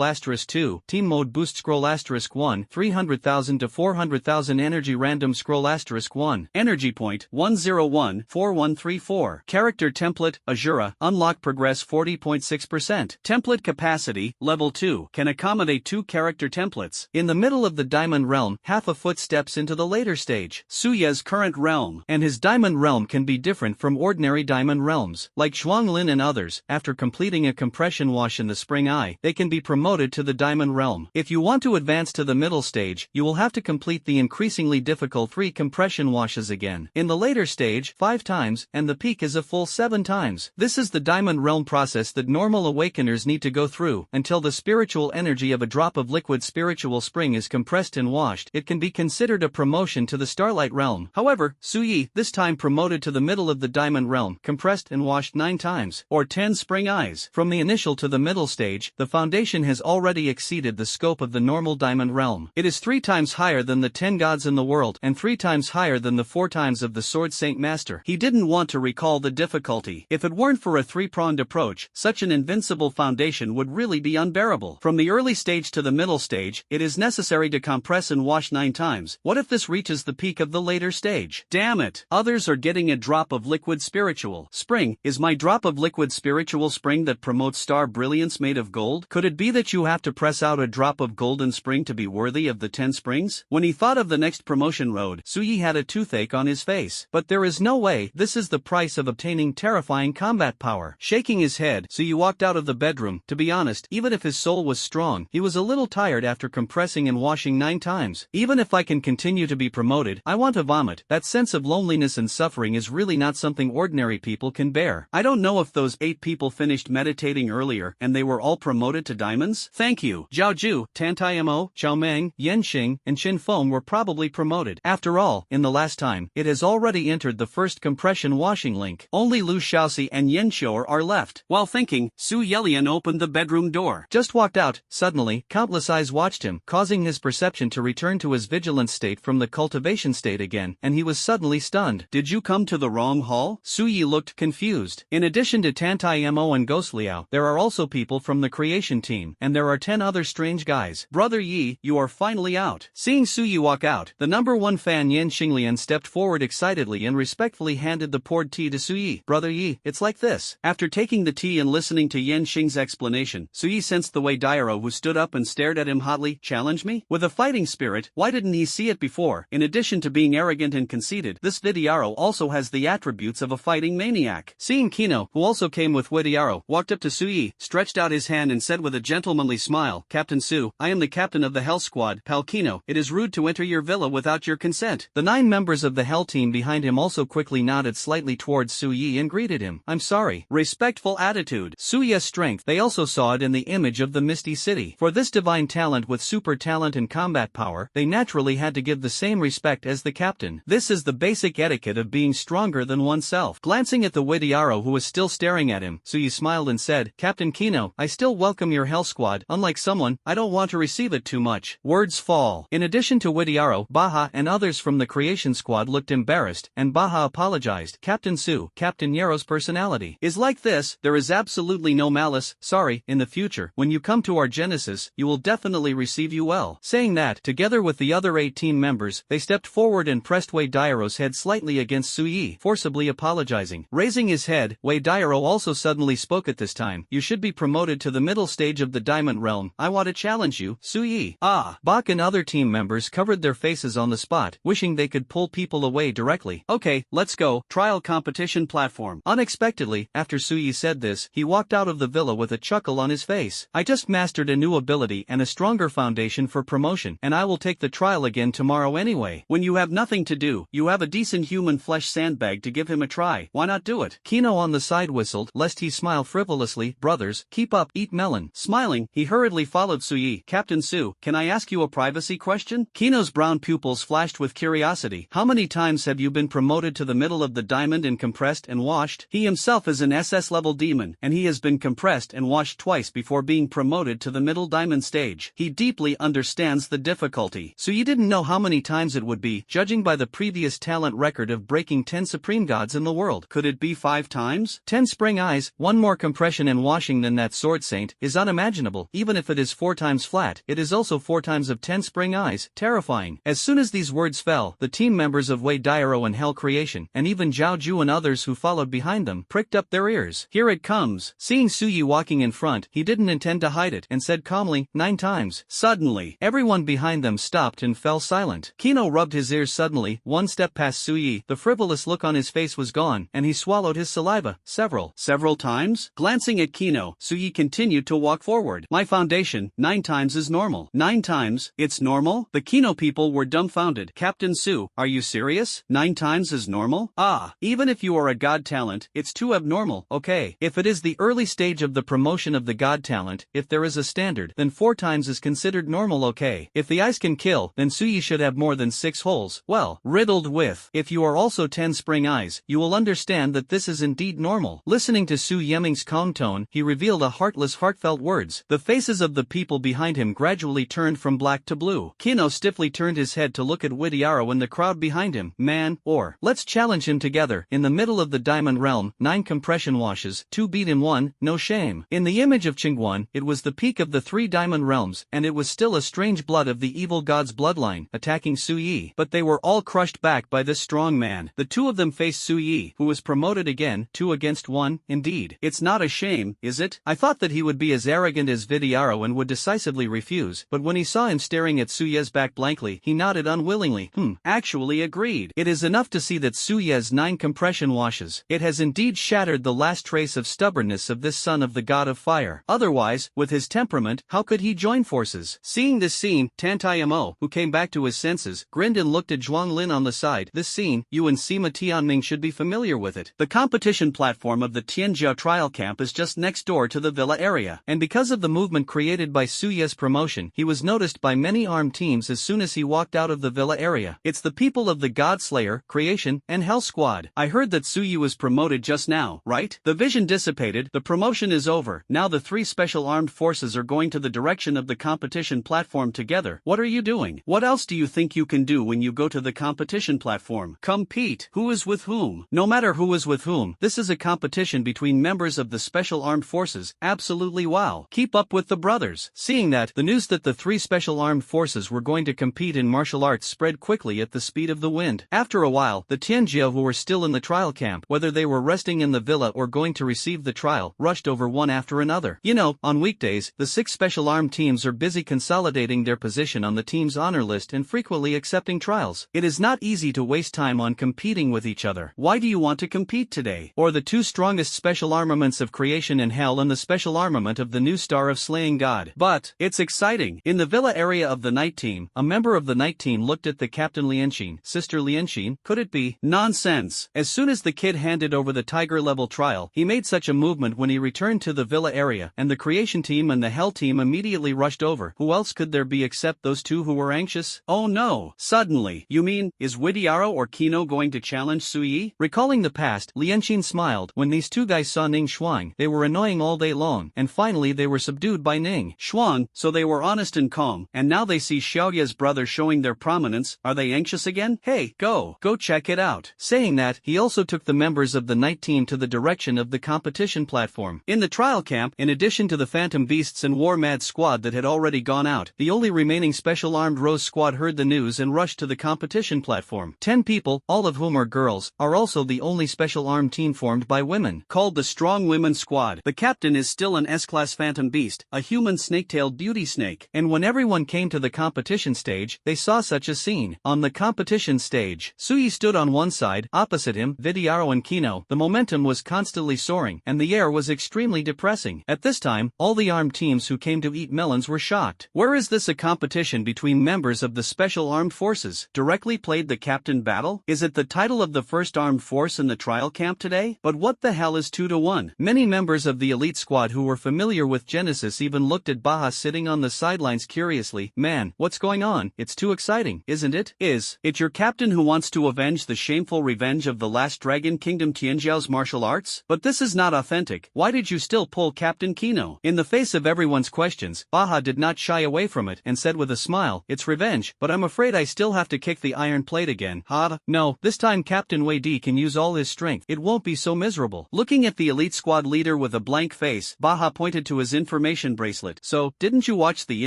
*2, team mode boost scroll *1, 300,000 to 400,000 energy random scroll *1, energy point 1014134. Character template, Ashura, unlock progress 40.6%. Template capacity, level 2, can accommodate 2 character character templates. In the middle of the diamond realm, half a foot steps into the later stage, Suye's current realm, and his diamond realm can be different from ordinary diamond realms. Like Zhuanglin and others, after completing a compression wash in the spring eye, they can be promoted to the diamond realm. If you want to advance to the middle stage, you will have to complete the increasingly difficult 3 compression washes again. In the later stage, 5 times, and the peak is a full 7 times. This is the diamond realm process that normal awakeners need to go through. Until the spiritual energy of a drop of liquid spiritual spring is compressed and washed, it can be considered a promotion to the starlight realm. However, Suyi, this time promoted to the middle of the diamond realm, compressed and washed 9 times, or 10 spring eyes. From the initial to the middle stage, the foundation has already exceeded the scope of the normal diamond realm. It is 3 times higher than the 10 gods in the world, and 3 times higher than the 4 times of the Sword Saint Master. He didn't want to recall the difficulty. If it weren't for a 3-pronged approach, such an invincible foundation would really be unbearable. From the early stage to the middle stage, it is necessary to compress and wash 9 times. What if this reaches the peak of the later stage? Damn it! Others are getting a drop of liquid spiritual spring. Is my drop of liquid spiritual spring that promotes star brilliance made of gold? Could it be that you have to press out a drop of golden spring to be worthy of the 10 springs? When he thought of the next promotion road, Suyi had a toothache on his face. But there is no way. This is the price of obtaining terrifying combat power. Shaking his head, Suyi walked out of the bedroom. To be honest, even if his soul was strong, he was a little tired after compressing and washing 9 times. Even if I can continue to be promoted, I want to vomit. That sense of loneliness and suffering is really not something ordinary people can bear. I don't know if those 8 people finished meditating earlier and they were all promoted to diamonds. Thank you. Zhao Ju, Tantai Mo, Zhao Meng, Yan Xing, and Qin Feng were probably promoted. After all, in the last time, it has already entered the first compression washing link. Only Lu Shaoxi and Yan Xiao are left. While thinking, Su Yelian opened the bedroom door. Just walked out. Suddenly, countless eyes watched him, causing his perception to return to his vigilant state from the cultivation state again, and he was suddenly stunned. Did you come to the wrong hall? Su Yi looked confused. In addition to Tantai Mo and Ghost Liao, there are also people from the creation team, and there are 10 other strange guys. Brother Yi, you are finally out. Seeing Su Yi walk out, the number 1 fan Yan Xinglian stepped forward excitedly and respectfully handed the poured tea to Su Yi. Brother Yi, it's like this. After taking the tea and listening to Yan Xing's explanation, Su Yi sensed the Wei Dairo, who stood up and stared at him hotly. Challenge me? With a fighting spirit, why didn't he see it before? In addition to being arrogant and conceited, this Vidiaro also has the attributes of a fighting maniac. Seeing Kino, who also came with Vidiaro, walked up to Su Yi, stretched out his hand and said with a gentlemanly smile, Captain Su, I am the captain of the Hell Squad. Pal Kino, it is rude to enter your villa without your consent. The 9 members of the Hell team behind him also quickly nodded slightly towards Su Yi and greeted him. I'm sorry. Respectful attitude. Su Yi's strength, they also saw it in the image of the Misty City. For this divine talent with super talent and combat power, they naturally had to give the same respect as the captain. This is the basic etiquette of being stronger than oneself. Glancing at the Widiaro who was still staring at him, Su Yi smiled and said, Captain Kino, I still welcome your Hell Squad. Unlike someone, I don't want to receive it too much. Words fall. In addition to Widiaro, Baha and others from the creation squad looked embarrassed, and Baha apologized. Captain Su, Captain Yero's personality is like this. There is absolutely no malice. Sorry, in the future, when you come to our Genesis, you will definitely receive you well. Saying that, together with the other 18 members, they stepped forward and pressed Wei Dairo's head slightly against Su Yi, forcibly apologizing. Raising his head, Wei Dairo also suddenly spoke at this time. You should be promoted to the middle stage of the Diamond Realm. I want to challenge you, Su Yi. Ah. Bach and other team members covered their faces on the spot, wishing they could pull people away directly. Okay, let's go. Trial competition platform. Unexpectedly, after Su Yi said this, he walked out of the villa with a chuckle on his face. I just mastered a new ability and a stronger foundation for promotion, and I will take the trial again tomorrow anyway. When you have nothing to do, you have a decent human flesh sandbag to give him a try. Why not do it? Kino on the side whistled, lest he smile frivolously. Brothers, keep up, eat melon. Smiling, he hurriedly followed Su Yi. Captain Su, can I ask you a privacy question? Kino's brown pupils flashed with curiosity. How many times have you been promoted to the middle of the diamond and compressed and washed? He himself is an SS level demon, and he has been compressed and washed twice before being promoted to the middle diamond stage. He deeply understands the difficulty. So you didn't know how many times it would be, judging by the previous talent record of breaking 10 supreme gods in the world. Could it be 5 times? 10 spring eyes, 1 more compression and washing than that sword saint, is unimaginable. Even if it is 4 times flat, it is also 4 times of 10 spring eyes. Terrifying. As soon as these words fell, the team members of Wei Dairo and Hell Creation, and even Zhao Ju and others who followed behind them, pricked up their ears. Here it comes. Seeing Su Yi walking in front, he didn't intend to hide it, and said calmly, 9 times. times. Suddenly, everyone behind them stopped and fell silent. Kino rubbed his ears suddenly, one step past Suyi, the frivolous look on his face was gone, and he swallowed his saliva, several times? Glancing at Kino, Suyi continued to walk forward. My foundation, 9 times is normal. 9 times? It's normal? The Kino people were dumbfounded. Captain Su, are you serious? 9 times is normal? Ah, even if you are a god talent, it's too abnormal, okay. If it is the early stage of the promotion of the god talent, if there is a standard, then 4 times is considered normal, okay. If the eyes can kill, then Suyi should have more than 6 holes, well, riddled with. If you are also 10 spring eyes, you will understand that this is indeed normal. Listening to Su Yeming's calm tone, he revealed a heartfelt words. The faces of the people behind him gradually turned from black to blue. Kino stiffly turned his head to look at Widiaro and the crowd behind him. Man, or, let's challenge him together. In the middle of the diamond realm, 9 compression washes, 2 beat in 1, no shame. In the image of Qingguan, it was the peak of the 3 diamond realms, and it was still a strange blood of the evil god's bloodline, attacking Su Yi. But they were all crushed back by this strong man. The 2 of them faced Su Yi, who was promoted again, 2 against 1, indeed. It's not a shame, is it? I thought that he would be as arrogant as Vidiaro and would decisively refuse, but when he saw him staring at Suye's back blankly, he nodded unwillingly. Actually agreed. It is enough to see that Suye's 9 compression washes. It has indeed shattered the last trace of stubbornness of this son of the god of fire. Otherwise, with his temperament, how could he join forces? Seeing this scene, Tantayamo, who came back to his senses, grinned and looked at Zhuang Lin on the side. This scene, you and Sima Tianming should be familiar with it. The competition platform of the Tianjiao trial camp is just next door to the villa area, and because of the movement created by Suye's promotion, he was noticed by many armed teams as soon as he walked out of the villa area. It's the people of the Godslayer, Creation, and Hell Squad. I heard that Suyi was promoted just now, right? The vision dissipated, the promotion is over, now the 3 special armed forces are going to the direction of the competition platform together. What are you doing? What else do you think you can do when you go to the competition platform? Compete. Who is with whom? No matter who is with whom, this is a competition between members of the special armed forces. Absolutely wow. Keep up with the brothers. Seeing that, the news that the 3 special armed forces were going to compete in martial arts spread quickly at the speed of the wind. After a while, the Tianjiao who were still in the trial camp, whether they were resting in the villa or going to receive the trial, rushed over one after another. You know, on weekdays, the 6 special armed teams are busy consolidating their position on the team's honor list and frequently accepting trials. It is not easy to waste time on competing with each other. Why do you want to compete today? Or the 2 strongest special armaments of creation and hell and the special armament of the new star of slaying god. But, it's exciting. In the villa area of the night team, a member of the night team looked at the Captain Lianxin. Sister Lianxin, could it be? Nonsense. As soon as the kid handed over the tiger level trial, he made such a movement when he returned to the villa area, and the creation team and the hell team immediately rushed over. Who else could there be except those 2 who were anxious? Oh no. Suddenly, you mean, is Widiaro or Kino going to challenge Suyi? Recalling the past, Lianxin smiled. When these 2 guys saw Ning Shuang, they were annoying all day long, and finally they were subdued by Ning Shuang, so they were honest and calm, and now they see Xiaoya's brother showing their prominence. Are they anxious again? Hey, go check it out. Saying that, he also took the members of the night team to the direction of the competition platform. In the trial camp, in addition to the Phantom Beasts and War Mad squad that had already gone out, the only remaining special armed Rose squad heard the news and rushed to the competition platform. 10 people, all of whom are girls, are also the only special armed team formed by women, called the Strong Women Squad. The captain is still an S-class Phantom Beast, a human snake-tailed beauty snake, and when everyone came to the competition stage, they saw such a scene. On the competition stage, Suyi stood on one side, opposite him, Vidiaro and Kino. The momentum was constantly soaring, and the air was extremely depressing. At this time, all the armed teams who came to eat melons were shocked. Where is this a competition between members of the special armed forces? Directly played the captain battle? Is it the title of the first armed force in the trial camp today? But what the hell is 2 to 1? Many members of the elite squad who were familiar with Genesis even looked at Baha sitting on the sidelines curiously. Man, what's going on? It's too exciting, isn't it? Is it your captain who wants to avenge the shameful revenge of the last Dragon Kingdom Tianjiao's martial arts? But this is not authentic. Why did you still pull Captain Kino? In the face of everyone's questions, Baha did not shy away from it and said with a smile, it's revenge, but I'm afraid I still have to kick the iron plate again. No, this time Captain Wei Di can use all his strength. It won't be so miserable. Looking at the elite squad leader with a blank face, Baha pointed to his information bracelet. So, didn't you watch the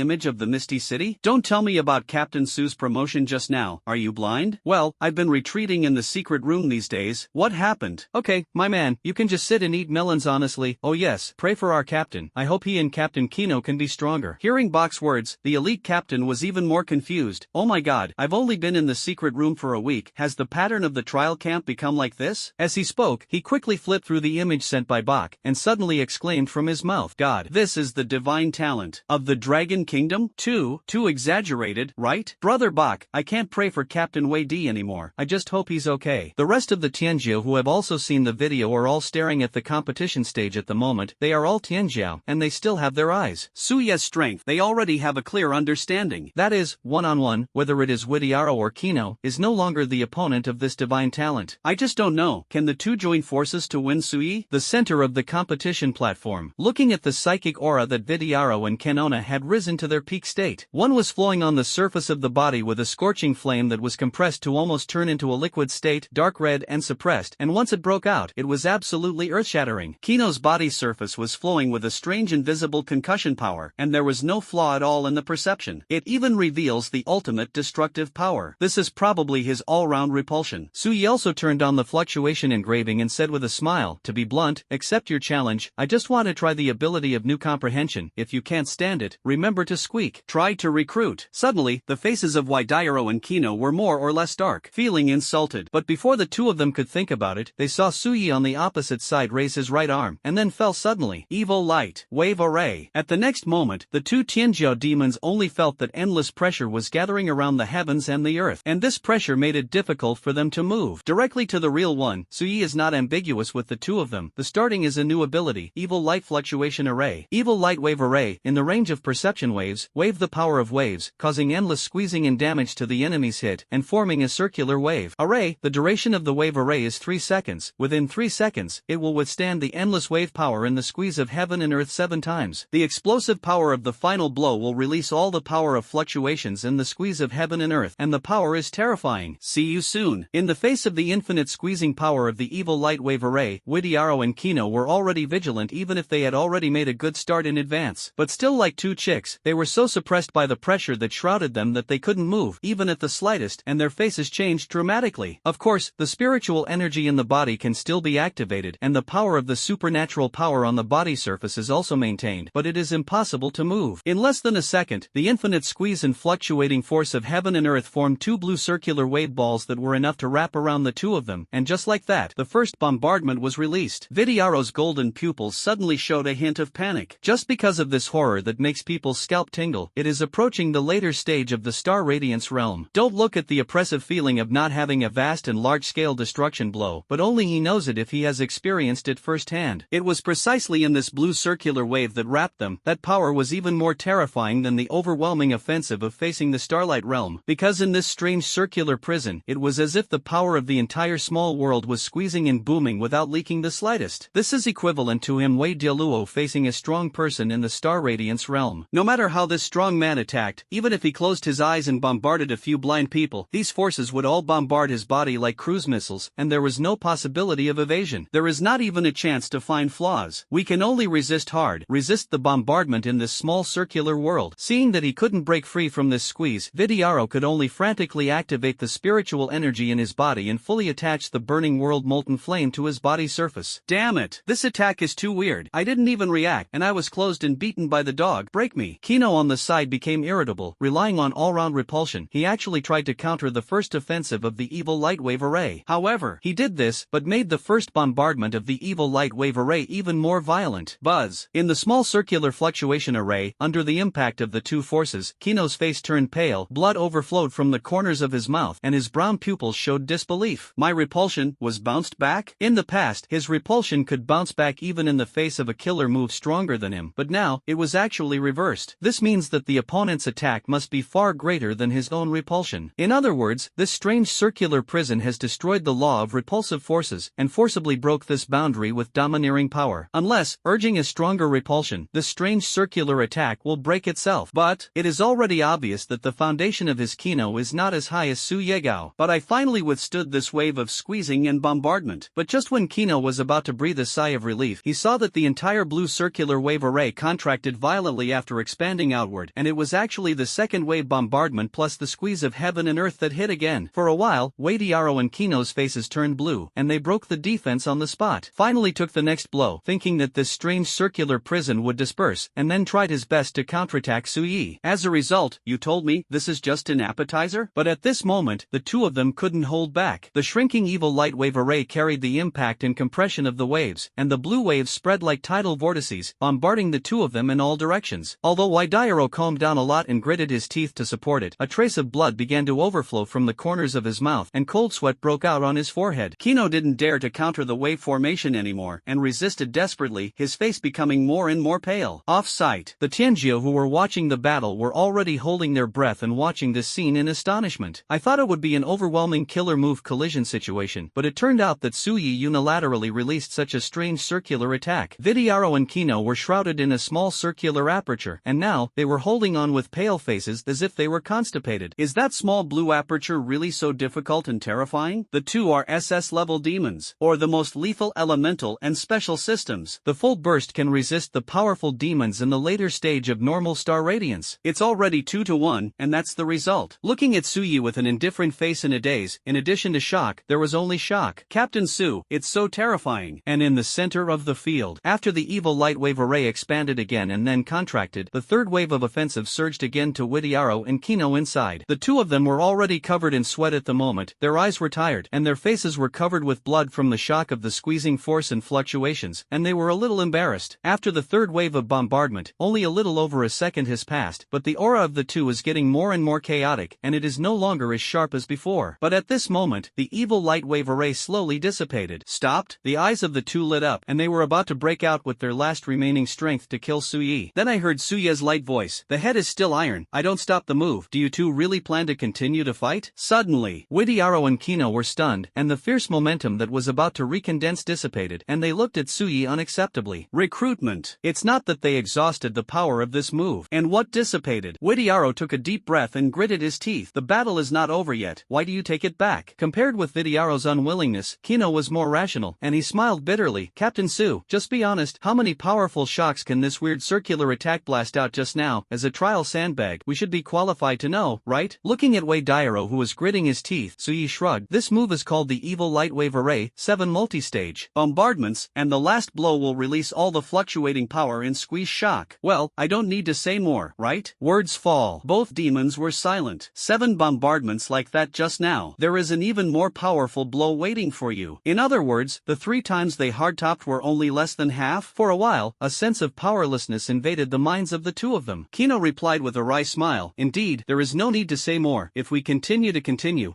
image of the Misty City? Don't tell me about Captain Su's promotion just now. Are you blind? Well, I've been retreating in the secret room these days. What happened? Okay, my man, you can just sit and eat melons honestly. Oh yes, pray for our captain. I hope he and Captain Kino can be stronger. here. Hearing Bach's words, the elite captain was even more confused. Oh my god, I've only been in the secret room for a week. Has the pattern of the trial camp become like this? As he spoke, he quickly flipped through the image sent by Bach, and suddenly exclaimed from his mouth, God, this is the divine talent of the Dragon Kingdom? Too exaggerated, right? Brother Bach, I can't pray for Captain Wei Di anymore. I just hope he's okay. The rest of the Tianjiao who have also seen the video are all staring at the competition stage at the moment. They are all Tianjiao, and they still have their eyes. Su Ye's strength, they already have a clear understanding. That is, one-on-one, whether it is Widiaro or Kino, is no longer the opponent of this divine talent. I just don't know, can the two join forces to win Sui? The center of the competition platform. Looking at the psychic aura that Widiaro and Kanona had risen to their peak state. One was flowing on the surface of the body with a scorching flame that was compressed to almost turn into a liquid state, dark red and suppressed, and once it broke out, it was absolutely earth-shattering. Kino's body surface was flowing with a strange invisible concussion power, and there was no flaw at all in the perception. It even reveals the ultimate destructive power. This is probably his all-round repulsion. Sui also turned on the fluctuation engraving and said with a smile, to be blunt, accept your challenge. I just want to try the ability of new comprehension. If you can't stand it, remember to squeak. Try to recruit. Suddenly, the faces of Widiaro and Kino were more or less dark, feeling insulted. But before the two of them could think about it, they saw Sui on the opposite side raise his right arm, and then fell suddenly. Evil light, wave array. At the next moment, the two Tianjiao demons only felt that endless pressure was gathering around the heavens and the earth, and this pressure made it difficult for them to move directly to the real one. Sui is not ambiguous with the two of them. The starting is a new ability, Evil Light Fluctuation Array. Evil Light Wave Array, in the range of perception waves, wave the power of waves, causing endless squeezing and damage to the enemy's hit, and forming a circular wave. Array, the duration of the wave array is 3 seconds. Within 3 seconds, it will withstand the endless wave power in the squeeze of heaven and earth 7 times. The explosive power of the final blow will release all the power of fluctuations in the squeeze of heaven and earth, and the power is terrifying. See you soon. In the face of the infinite squeezing power of the Evil Light Wave Array, Widiaro and Kino were already vigilant even if they had already made a good start in advance. But still, like two chicks, they were so suppressed by the pressure that shrouded them that they couldn't move, even at the slightest, and their faces changed dramatically. Of course, the spiritual energy in the body can still be activated, and the power of the supernatural power on the body surface is also maintained, but it is impossible to move. In less than a second, the infinite squeeze and fluctuating force of heaven and earth formed two blue circular wave balls that were enough to wrap around the two of them, and just like that, the first bombardment was released. Widiaro's golden pupils suddenly showed a hint of panic. Just because of this horror that makes people's scalp tingle, it is approaching the later stage of the star radiance realm. Don't look at the oppressive feeling of not having a vast and large-scale destruction blow, but only he knows it if he has experienced it firsthand. It was precisely in this blue circular wave that wrapped them. That power was even more terrifying than the overwhelming offensive of facing the starlight realm, because in this strange circular prison, it was as if the power of the entire small world was squeezing and booming without leaking the slightest. This is equivalent to him Wei Dialuo facing a strong person in the star radiance realm. No matter how this strong man attacked, even if he closed his eyes and bombarded a few blind people, these forces would all bombard his body like cruise missiles, and there was no possibility of evasion. There is not even a chance to find flaws. We can only resist hard, resist the bombardment in this small circular world. Seeing that he couldn't break free from this squeeze, Widiaro could only frantically activate the spiritual energy in his body and fully attach the burning world molten flame to his body surface. Damn it! This attack is too weird. I didn't even react, and I was closed and beaten by the dog. Break me. Kino on the side became irritable, relying on all-round repulsion. He actually tried to counter the first offensive of the Evil Light Wave Array. However, he did this, but made the first bombardment of the Evil Light Wave Array even more violent. Buzz. In the small circular fluctuation array, under the impact of the two forces, Kino's face turned pale, blood overflowed from the corners of his mouth, and his brown pupils showed disbelief. My repulsion was bounced back? In the past, his repulsion could bounce back even in the face of a killer move stronger than him, but now, it was actually reversed. This means that the opponent's attack must be far greater than his own repulsion. In other words, this strange circular prison has destroyed the law of repulsive forces, and forcibly broke this boundary with domineering power. Unless, urging a stronger repulsion, this strange circular attack will break itself. But, it is already obvious that the foundation of his Kino is not as high as Su Yegao. But I finally withstood this wave of squeezing and bombardment. But just when Kino was about to breathe a sigh of relief, he saw that the entire blue circular wave array contracted violently after expanding outward, and it was actually the second wave bombardment plus the squeeze of heaven and earth that hit again. For a while, Widiaro and Kino's faces turned blue, and they broke the defense on the spot. Finally took the next blow, thinking that this strange circular prison would disperse, and then tried his his best to counterattack Suyi. As a result, you told me this is just an appetizer? But at this moment, the two of them couldn't hold back. The shrinking evil light wave array carried the impact and compression of the waves, and the blue waves spread like tidal vortices, bombarding the two of them in all directions. Although Waidairo calmed down a lot and gritted his teeth to support it, a trace of blood began to overflow from the corners of his mouth, and cold sweat broke out on his forehead. Kino didn't dare to counter the wave formation anymore, and resisted desperately, his face becoming more and more pale. Off-site, the Tianjio who were watching the battle were already holding their breath and watching this scene in astonishment. I thought it would be an overwhelming killer move collision situation, but it turned out that Suyi unilaterally released such a strange circular attack. Vidiaro and Kino were shrouded in a small circular aperture, and now, they were holding on with pale faces as if they were constipated. Is that small blue aperture really so difficult and terrifying? The two are SS-level demons, or the most lethal elemental and special systems. The full burst can resist the powerful demons in the later stage of normal star radiance. It's already 2-to-1, and that's the result. Looking at Suyi with an indifferent face in a daze, in addition to shock, there was only shock. Captain Su, it's so terrifying. And in the center of the field, after the evil light wave array expanded again and then contracted, the third wave of offensive surged again to Widiaro and Kino inside. The two of them were already covered in sweat at the moment, their eyes were tired, and their faces were covered with blood from the shock of the squeezing force and fluctuations, and they were a little embarrassed. After the third wave of bombardment, only a little over a second has passed, but the aura of the two is getting more and more chaotic, and it is no longer as sharp as before. But at this moment, the evil light wave array slowly dissipated. Stopped? The eyes of the two lit up, and they were about to break out with their last remaining strength to kill Suyi. Then I heard Suya's light voice. The head is still iron. I don't stop the move. Do you two really plan to continue to fight? Suddenly, Widiaro and Kino were stunned, and the fierce momentum that was about to recondense dissipated, and they looked at Suyi unacceptably. Recruitment. It's not that they exhausted the power of this move. And what dissipated? Widiaro took a deep breath and gritted his teeth. The battle is not over yet. Why do you take it back? Compared with Vidiaro's unwillingness, Kino was more rational, and he smiled bitterly. Captain Su, just be honest, how many powerful shocks can this weird circular attack blast out just now? As a trial sandbag, we should be qualified to know, right? Looking at Waidairo who was gritting his teeth, Suyi shrugged. This move is called the Evil Light Wave Array 7 multistage bombardments, and the last blow will release all the fluctuating power in squeeze shock. Well, I don't need to say more, right? Words fall. Both demons were silent. 7 bombardments like that just now. There is an even more powerful blow waiting for you. In other words, the 3 times they hardtopped were only less than half. For a while, a sense of powerlessness invaded the minds of the two of them. Kino replied with a wry smile. Indeed, there is no need to say more. If we continue,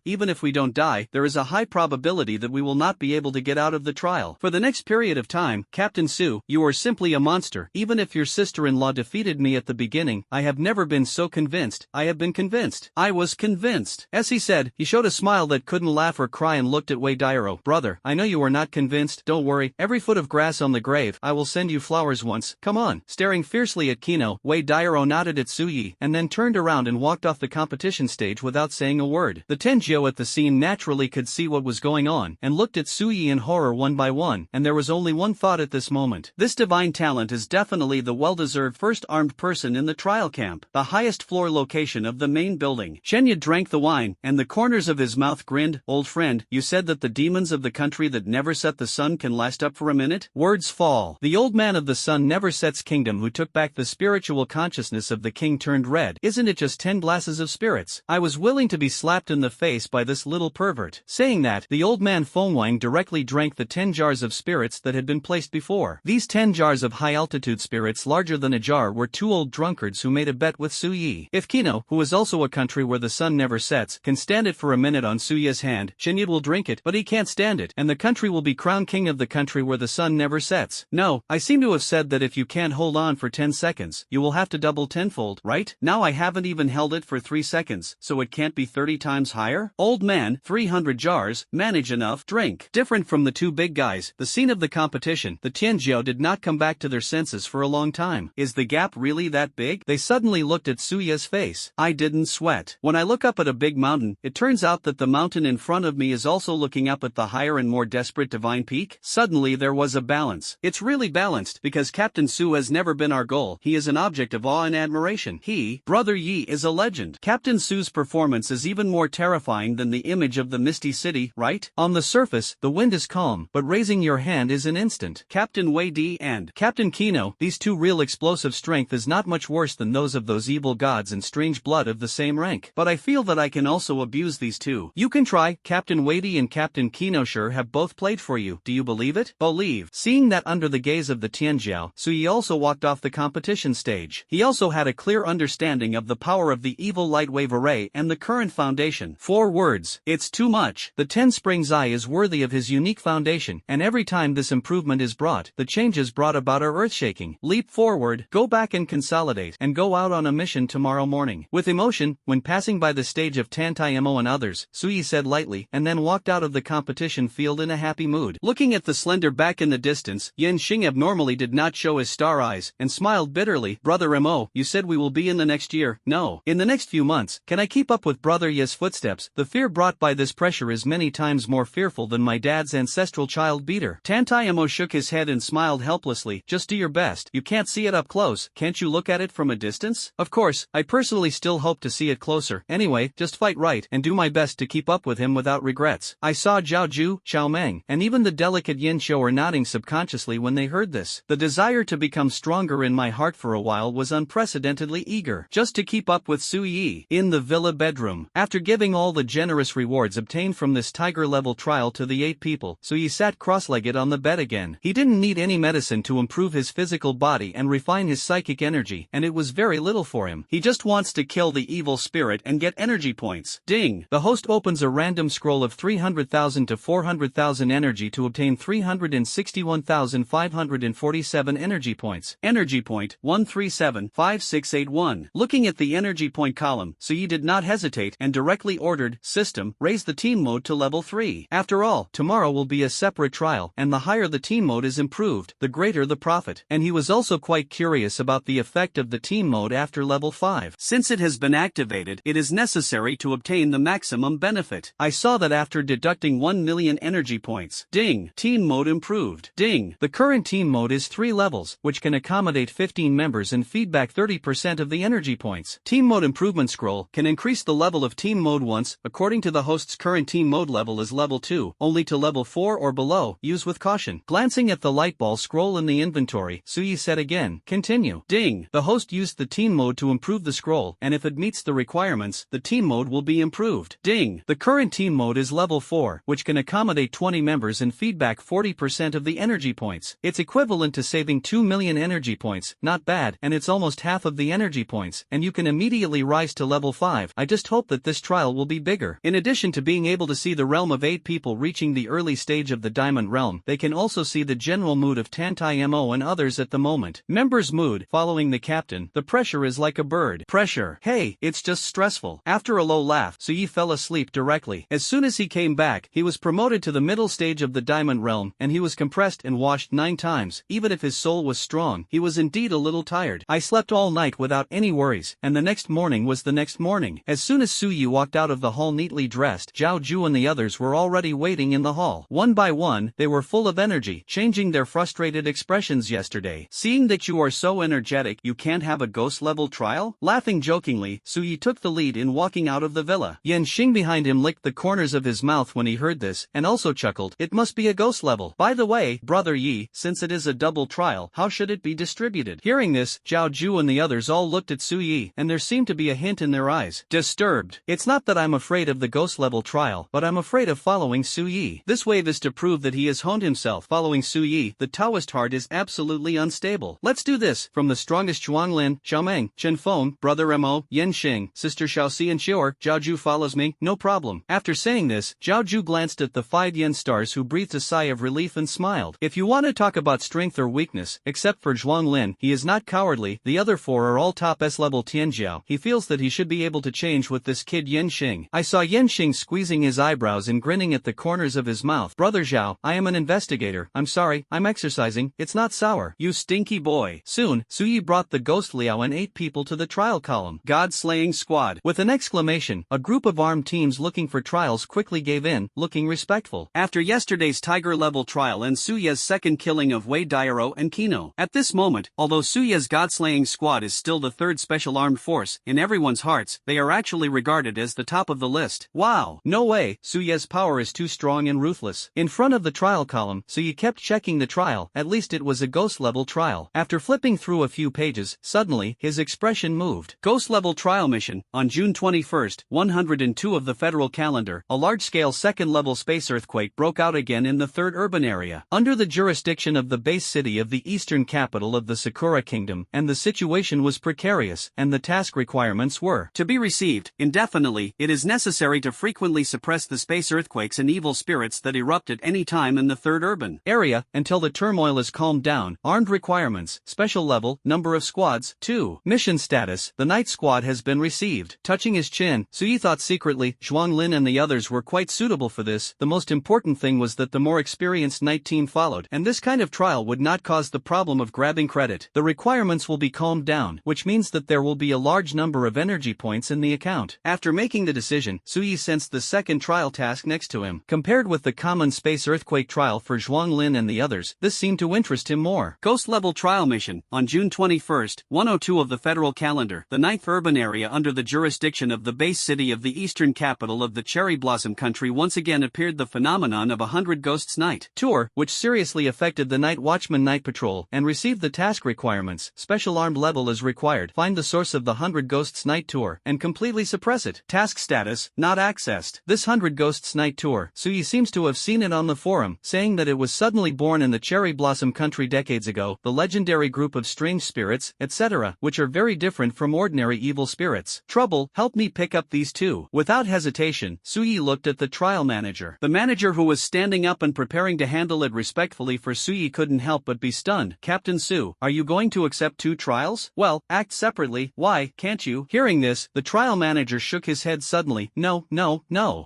even if we don't die, there is a high probability that we will not be able to get out of the trial. For the next period of time, Captain Su, you are simply a monster. Even if your sister-in-law defeated me at the beginning, I have never been so convinced. I have been convinced. I was convinced. As he said, he showed a smile that couldn't laugh or cry and looked at Waidairo. Brother, I know you are not convinced. Don't worry. Every foot of grass on the grave, I will send you flowers once. Come on. Staring fiercely at Kino, Waidairo nodded at Suyi, and then turned around and walked off the competition stage without saying a word. The Tenjio at the scene naturally could see what was going on, and looked at Suyi in horror one by one, and there was only one thought at this moment. This divine talent is definitely the well-deserved first armed person in the trial camp, the highest floor location of the main building. Shenya drank the wine, and the corners of his mouth grinned. Old friend, you said that the demons of the country that never set the sun can last up for a minute? Words fall. The old man of the sun never sets kingdom who took back the spiritual consciousness of the king turned red. Isn't it just 10 glasses of spirits? I was willing to be slapped in the face by this little pervert. Saying that, the old man Fengwang directly drank the 10 jars of spirits that had been placed before. These 10 jars of high-altitude spirits larger than a jar were 2 old drunkards who made a bet with Suyi. If Kino, who is also a country where the sun never sets, can stand it for a minute on Suya's hand, Shenyid will drink it, but he can't stand it, and the country will be crowned king of the country where the sun never sets. No, I seem to have said that if you can't hold on for 10 seconds, you will have to double tenfold, right? Now I haven't even held it for 3 seconds, so it can't be 30 times higher? Old man, 300 jars, manage enough, drink. Different from the 2 big guys, the scene of the competition, the Tianjiao did not come back to their senses for a long time. Is the gap really that big? They suddenly looked at Suya's face. I didn't sweat. When I look up at a big mountain, it turns out that the mountain in front of me is also looking up at the higher and more desperate divine peak. Suddenly there was a balance. It's really balanced, because Captain Su has never been our goal. He is an object of awe and admiration. He, Brother Yi, is a legend. Captain Su's performance is even more terrifying than the image of the misty city, right? On the surface, the wind is calm, but raising your hand is an instant. Captain Wei Di and Captain Kino, these 2 real explosive strength is not much worse than those of those evil gods and strange blood of the same rank. But I feel that I can also abuse these two. You can try. Captain Wadey and Captain Kinoshire have both played for you. Do you believe it? Believe. Seeing that under the gaze of the Tianjiao, Sui also walked off the competition stage. He also had a clear understanding of the power of the evil light wave array and the current foundation. 4 words. It's too much. The 10 Springs Eye is worthy of his unique foundation, and every time this improvement is brought, the changes brought about are earth-shaking. Leap forward, go back and consolidate, and go out on a mission tomorrow morning. With emotion, when passing by the stage of Tantayamo and others, Sui said lightly, and then walked out of the competition field in a happy mood. Looking at the slender back in the distance, Yen Xing abnormally did not show his star eyes, and smiled bitterly. Brother Mo, you said we will be in the next year. No. In the next few months. Can I keep up with Brother Ye's footsteps? The fear brought by this pressure is many times more fearful than my dad's ancestral child beater. Tantayamo shook his head and smiled helplessly. Just do your best. You can't see it up close. Can't you look at it from a distance? Of course, I personally still hope to see it closer. Anyway, just fight right and do my best to keep up with him without regrets. I saw Zhao Ju, Xiao Meng, and even the delicate Yin Xiu were nodding subconsciously when they heard this. The desire to become stronger in my heart for a while was unprecedentedly eager. Just to keep up with Sui Yi. In the villa bedroom. After giving all the generous rewards obtained from this tiger-level trial to the 8 people, Sui sat cross-legged on the bed again. He didn't need any medicine to improve his physical body and refine his psychic energy, and it was very little for him. He just wants to kill the evil spirit and get energy points. Ding! The host opens a random scroll of 300,000 to 400,000 energy to obtain 361,547 energy points. Energy point 1375681. Looking at the energy point column, Sui did not hesitate and directly ordered, System, raise the team mode to level 3. After all, tomorrow will be a separate trial, and the higher the team mode is improved, the greater the profit. And he was also quite curious about the effect of the team mode after level 5. Since it has been activated, it is necessary to obtain the maximum benefit. I saw that after deducting 1 million energy points. Ding! Team mode improved. Ding! The current team mode is 3 levels, which can accommodate 15 members and feedback 30% of the energy points. Team mode improvement scroll can increase the level of team mode once, according to the host's current team mode level is level 2, only to level 4 or below, use with caution. Glancing at the light ball scroll in the inventory, Sui said again, continue. Ding! The host used the team mode to improve the scroll, and if it meets the requirements, the team mode will be improved. Ding! The current team mode is level 4, which can accommodate 20 members and feedback 40% of the energy points. It's equivalent to saving 2 million energy points, not bad, and it's almost half of the energy points, and you can immediately rise to level 5. I just hope that this trial will be bigger. In addition to being able to see the realm of 8 people reaching the early stage of the Diamond Realm, they can also see the general mood of Tantayamo and others at the moment. Members' mood, following the captain, the pressure is like a bird. Pressure. Hey, it's just stressful. After a low laugh, Sui fell asleep directly. As soon as he came back, he was promoted to the middle stage of the Diamond Realm, and he was compressed and washed 9 times. Even if his soul was strong, he was indeed a little tired. I slept all night without any worries, and the next morning was the next morning. As soon as Sui walked out of the hall neatly dressed, Zhao Ju and the others were already waiting in the hall. One by one, they were full of energy, changing their frustrated expressions yesterday. Seeing that you are so energetic, you can't have a ghost-level trial? Laughing jokingly, Sui took the lead in walking out of the villa. Yen Xing behind him licked the corners of his mouth when he heard this, and also chuckled. It must be a ghost level. By the way, Brother Yi, since it is a double trial, how should it be distributed? Hearing this, Zhao Ju and the others all looked at Sui, and there seemed to be a hint in their eyes. Disturbed. It's not that I'm afraid of the ghost level trial, but I'm afraid of following Sui. This wave is to prove that he has honed himself. Following Sui, the Taoist heart is absolutely unstable. Let's do this. From the strongest Zhuanglin, Xiaomeng, Chen Feng, Brother Mo, Yen Xing, Sister Xiaoxi and Xior, Zhao Ju follows me, no problem. After saying this, Zhao Ju glanced at the 5 yen stars who breathed a sigh of relief and smiled. If you want to talk about strength or weakness, except for Zhuanglin, he is not cowardly. The other 4 are all top S-level Tianjiao. He feels that he should be able to change with this kid Yen Xing. I saw Yen Xing squeezing his eyebrows and grinning at the corners of his mouth. Brother Zhao, I am an investigator. I'm sorry, I'm exercising. It's not sour. You stinky boy. Soon, Sui brought the ghost Liao and 8 people to the trial column. God-slaying squad. With an exclamation, a group of armed teams looking for trials quickly gave in, looking respectful. After yesterday's tiger-level trial and Suya's second killing of Wei Dairo and Kino. At this moment, although Suya's god-slaying squad is still the 3rd special armed force, in everyone's hearts, they are actually regarded as the top of the list. Wow! No way, Suya's power is too strong and ruthless. In front of the trial column, Suya kept checking the trial, at least it was a ghost-level trial. After flipping Reading through a few pages, suddenly, his expression moved. Ghost level trial mission. On June 21, 102 of the federal calendar, a large-scale second-level space earthquake broke out again in the third urban area, under the jurisdiction of the base city of the eastern capital of the Sakura Kingdom, and the situation was precarious, and the task requirements were to be received indefinitely. It is necessary to frequently suppress the space earthquakes and evil spirits that erupt at any time in the third urban area, until the turmoil is calmed down. Armed requirements, special level, number of squads, 2. Mission status, the night squad has been received. Touching his chin, Suyi thought secretly, Zhuang Lin and the others were quite suitable for this. The most important thing was that the more experienced night team followed, and this kind of trial would not cause the problem of grabbing credit. The requirements will be calmed down, which means that there will be a large number of energy points in the account. After making the decision, Suyi sensed the second trial task next to him. Compared with the common space earthquake trial for Zhuang Lin and the others, this seemed to interest him more. Ghost level trial mission. On June 21, 102 of the federal calendar, the ninth urban area under the jurisdiction of the base city of the eastern capital of the Cherry Blossom Country once again appeared the phenomenon of 100 Ghosts Night Tour, which seriously affected the Night Watchman Night Patrol, and received the task requirements. Special armed level is required. Find the source of the 100 Ghosts Night Tour, and completely suppress it. Task status, not accessed. This 100 Ghosts Night Tour, Suyi seems to have seen it on the forum, saying that it was suddenly born in the Cherry Blossom Country decades ago, the legendary group of strange spirits, etc., which are very different from ordinary evil spirits. Trouble, help me pick up these two. Without hesitation, Suyi looked at the trial manager. The manager, who was standing up and preparing to handle it respectfully for Suyi, couldn't help but be stunned. Captain Su, are you going to accept 2 trials? Well, act separately. Why, can't you? Hearing this, the trial manager shook his head suddenly. No.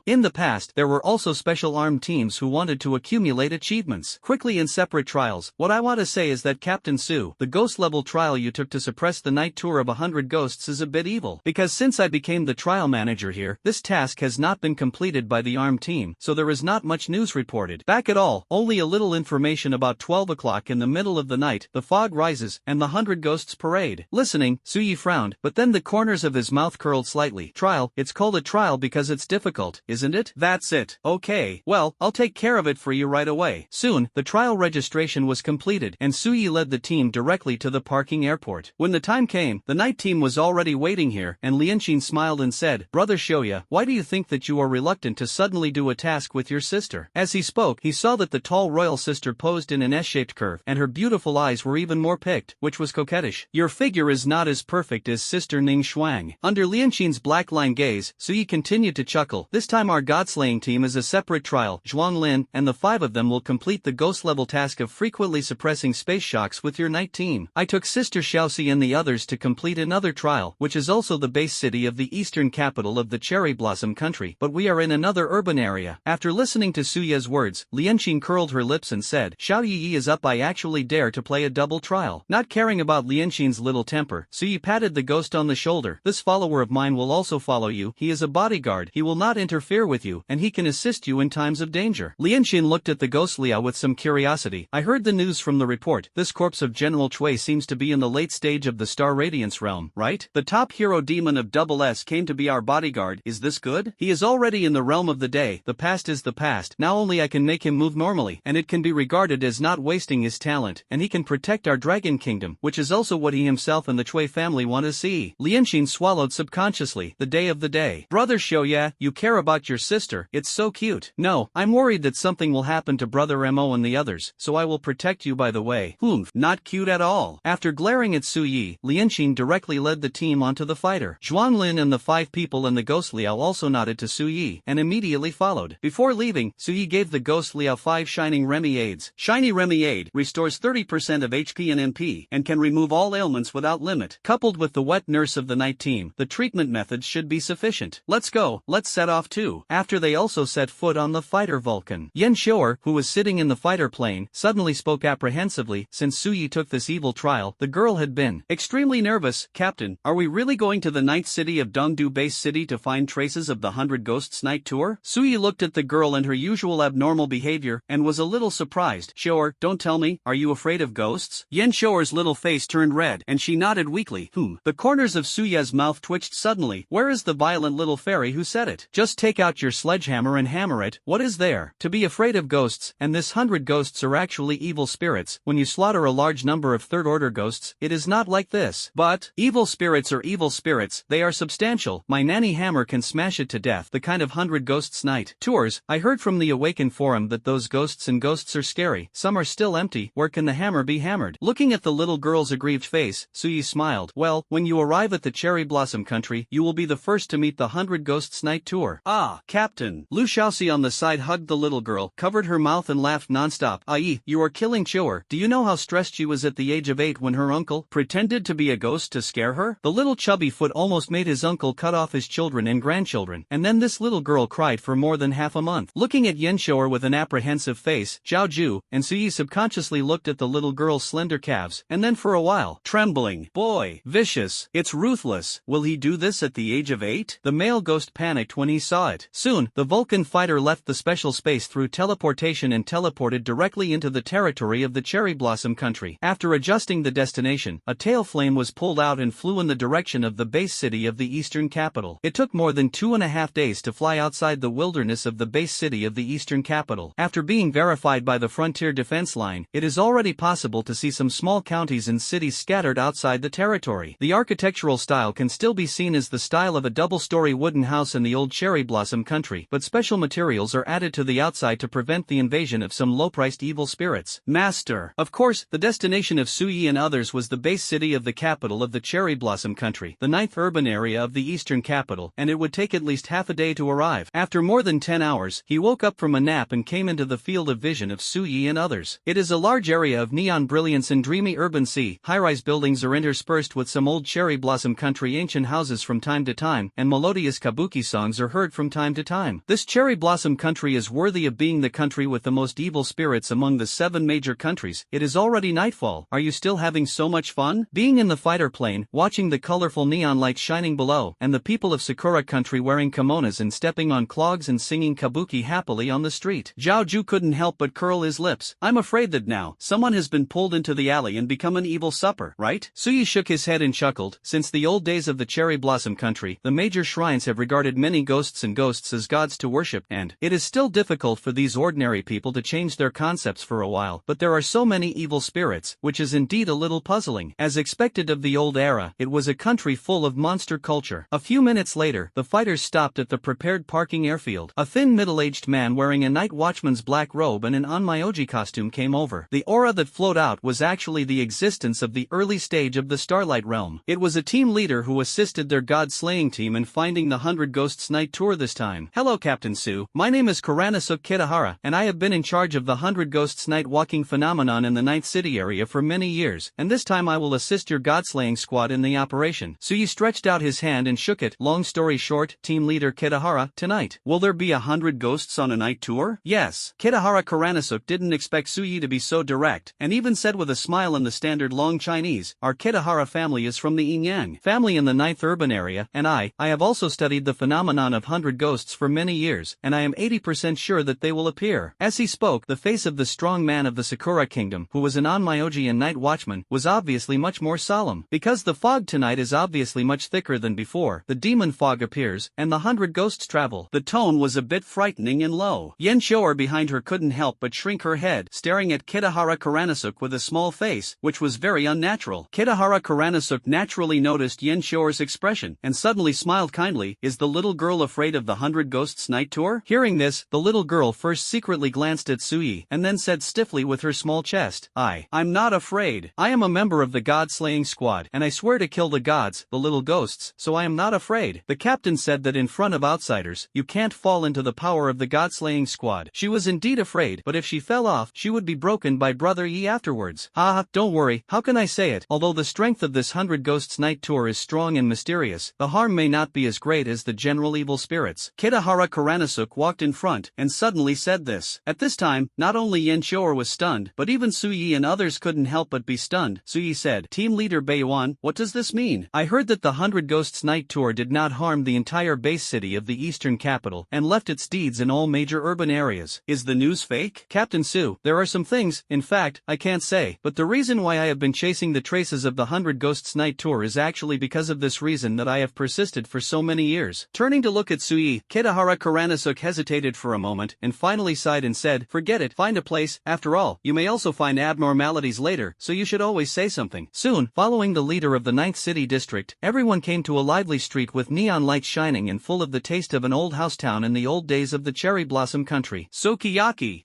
In the past, there were also special armed teams who wanted to accumulate achievements quickly in separate trials. What I want to say is that Captain Su, the ghost level trial you took to suppress the night tour of 100 ghosts is a bit evil. Because since I became the trial manager here, this task has not been completed by the armed team, so there is not much news reported back at all, only a little information about 12 o'clock in the middle of the night, the fog rises, and the 100 ghosts parade. Listening, Suyi frowned, but then the corners of his mouth curled slightly. Trial, it's called a trial because it's difficult, isn't it? That's it. Okay, well, I'll take care of it for you right away. Soon, the trial registration was completed, and Suyi led the team directly to the parking airport. When the time came, the night team was already waiting here, and Lianqin smiled and said, Brother Shoya, why do you think that you are reluctant to suddenly do a task with your sister? As he spoke, he saw that the tall royal sister posed in an S-shaped curve, and her beautiful eyes were even more picked, which was coquettish. Your figure is not as perfect as sister Ning Shuang. Under Lianqin's black-line gaze, Suyi continued to chuckle. This time our god-slaying team is a separate trial. Zhuang Lin and the 5 of them will complete the ghost-level task of frequently suppressing space shocks with your night team. I took Sister Xiaoxi and the others to complete another trial, which is also the base city of the eastern capital of the Cherry Blossom Country, but we are in another urban area. After listening to Suya's words, Lianqin curled her lips and said, Xiao Yi is up. I actually dare to play a double trial. Not caring about Lianqin's little temper, Suyi patted the ghost on the shoulder. This follower of mine will also follow you. He is a bodyguard. He will not interfere with you, and he can assist you in times of danger. Lianqin looked at the ghost Liao with some curiosity. I heard the news from the report. This corpse of General Chui seems to be in the late stage of the Star Radiance realm, right? The top hero demon of Double S came to be our bodyguard. Is this good? He is already in the realm of the day. The past is the past. Now only I can make him move normally, and it can be regarded as not wasting his talent, and he can protect our Dragon Kingdom, which is also what he himself and the Chui family want to see. Lianqin swallowed subconsciously. The day of the day. Brother Shoya, you care about your sister. It's so cute. No, I'm worried that something will happen to Brother Mo and the others, so I will protect you by the way. Not cute at all. After glaring at Suyi, Lianqin directly led the team onto the fighter. Zhuang Lin and the 5 people and the ghost Liao also nodded to Suyi, and immediately followed. Before leaving, Suyi gave the ghost Liao 5 shining Remy aids. Shiny Remy aid restores 30% of HP and MP, and can remove all ailments without limit. Coupled with the wet nurse of the night team, the treatment methods should be sufficient. Let's go, let's set off too. After they also set foot on the fighter Vulcan. Yen Shoer, who was sitting in the fighter plane, suddenly spoke apprehensively. Since Suyi took this evil trial, the girl had been extremely nervous. Captain, are we really going to the night city of Dongdu base city to find traces of the 100 Ghosts night tour? Suyi looked at the girl and her usual abnormal behavior, and was a little surprised. Shoer, don't tell me, are you afraid of ghosts? Yen Shoer's little face turned red, and she nodded weakly. The corners of Suya's mouth twitched suddenly. Where is the violent little fairy who said it? Just take out your sledgehammer and hammer it. What is there to be afraid of ghosts? And this 100 ghosts are actually evil spirits. When you slaughter a large number of third third-order ghosts, it is not like this. But, evil spirits are evil spirits, they are substantial, my nanny hammer can smash it to death. The kind of 100 Ghosts Night Tours, I heard from the Awaken forum that those ghosts and ghosts are scary, some are still empty, where can the hammer be hammered? Looking at the little girl's aggrieved face, Suyi smiled. Well, when you arrive at the Cherry Blossom Country, you will be the first to meet the 100 Ghosts Night Tour. Ah, Captain. Lu Shaoxi on the side hugged the little girl, covered her mouth and laughed nonstop. Ai, you are killing Chou'er. Do you know how stressed she was at the age of 8 when her uncle pretended to be a ghost to scare her? The little chubby foot almost made his uncle cut off his children and grandchildren, and then this little girl cried for more than half a month. Looking at Yen Chou'er with an apprehensive face, Zhao Ju and Suyi subconsciously looked at the little girl's slender calves, and then for a while, trembling. Boy, vicious, it's ruthless. Will he do this at the age of 8? The male ghost panicked when he saw it. Soon, the Vulcan fighter left the special space through teleportation and teleported directly into the territory of the Cherry Blossom Country. After adjusting the destination, a tail flame was pulled out and flew in the direction of the base city of the eastern capital. It took more than 2.5 days to fly outside the wilderness of the base city of the eastern capital. After being verified by the Frontier Defense Line, it is already possible to see some small counties and cities scattered outside the territory. The architectural style can still be seen as the style of a double-story wooden house in the old Cherry Blossom Country, but special materials are added to the outside to prevent the invasion of some low-priced evil spirits. Master. Of course, the destination of Suyi and others was the base city of the capital of the Cherry Blossom Country, the 9th urban area of the eastern capital, and it would take at least half a day to arrive. After more than 10 hours, he woke up from a nap and came into the field of vision of Suyi and others. It is a large area of neon brilliance and dreamy urban sea. High-rise buildings are interspersed with some old Cherry Blossom Country ancient houses from time to time, and melodious kabuki songs are heard from time to time. This Cherry Blossom Country is worthy of being the country with the most evil spirits among the 7 major countries. It is already nightfall. Are you still having so much fun? Being in the fighter plane, watching the colorful neon lights shining below, and the people of Sakura Country wearing kimonos and stepping on clogs and singing kabuki happily on the street. Zhao Ju couldn't help but curl his lips. I'm afraid that now, someone has been pulled into the alley and become an evil supper, right? Suyi shook his head and chuckled. Since the old days of the Cherry Blossom Country, the major shrines have regarded many ghosts and ghosts as gods to worship, and it is still difficult for these ordinary people to change their concepts for a while, but there are so many evil spirits, which is indeed a little puzzling. As expected of the old era, it was a country full of monster culture. A few minutes later, the fighters stopped at the prepared parking airfield. A thin middle-aged man wearing a night watchman's black robe and an onmyoji costume came over. The aura that flowed out was actually the existence of the early stage of the Starlight Realm. It was a team leader who assisted their god-slaying team in finding the 100 Ghosts Night Tour this time. Hello Captain Su, my name is Kuranasuke Kitahara, and I have been in charge of the 100 Ghosts Night walking phenomenon in the 9th city area for many years, and this time I will assist your god-slaying squad in the operation. Suyi stretched out his hand and shook it. Long story short, team leader Kitahara, tonight, will there be 100 ghosts on a night tour? Yes. Kitahara Kuranasuke didn't expect Suyi to be so direct, and even said with a smile in the standard long Chinese, our Kitahara family is from the Yin-Yang family in the 9th urban area, and I have also studied the phenomenon of 100 ghosts for many years, and I am 80% sure that they will appear. As he spoke, the face of the strong man of the Sakura Kingdom, who was an onmyoji and night watchman, was obviously much more solemn. Because the fog tonight is obviously much thicker than before, the demon fog appears, and the 100 ghosts travel. The tone was a bit frightening and low. Yen Chou'er behind her couldn't help but shrink her head, staring at Kitahara Kuranasuke with a small face, which was very unnatural. Kitahara Kuranasuke naturally noticed Yen Chou'er's expression, and suddenly smiled kindly. Is the little girl afraid of the 100 Ghosts Night Tour? Hearing this, the little girl first secretly glanced at Suyi, and then said stiffly with her small chest, I'm not afraid. I am a member of the god-slaying squad, and I swear to kill the gods, the little ghosts, so I am not afraid. The captain said that in front of outsiders, you can't fall into the power of the god-slaying squad. She was indeed afraid, but if she fell off, she would be broken by Brother Yi afterwards. Don't worry, how can I say it? Although the strength of this 100 Ghosts Night Tour is strong and mysterious, the harm may not be as great as the general evil spirits. Kitahara Kuranasuke walked in front, and suddenly said this. At this time, not only Yen Chou'er was stunned, but even Suyi and others couldn't help but be stunned. Suyi said, Team Leader Baiyuan, what does this mean? I heard that the 100 Ghosts Night Tour did not harm the entire base city of the eastern capital, and left its deeds in all major urban areas. Is the news fake? Captain Su, there are some things, in fact, I can't say, but the reason why I have been chasing the traces of the 100 Ghosts Night Tour is actually because of this reason that I have persisted for so many years. Turning to look at Suyi, Kitahara Kuranasuke hesitated for a moment, and finally sighed and said, forget it, find a place, after all, you may also find abnormalities later, so so you should always say something. Soon, following the leader of the 9th City District, everyone came to a lively street with neon lights shining and full of the taste of an old house town in the old days of the cherry blossom country. Sukiyaki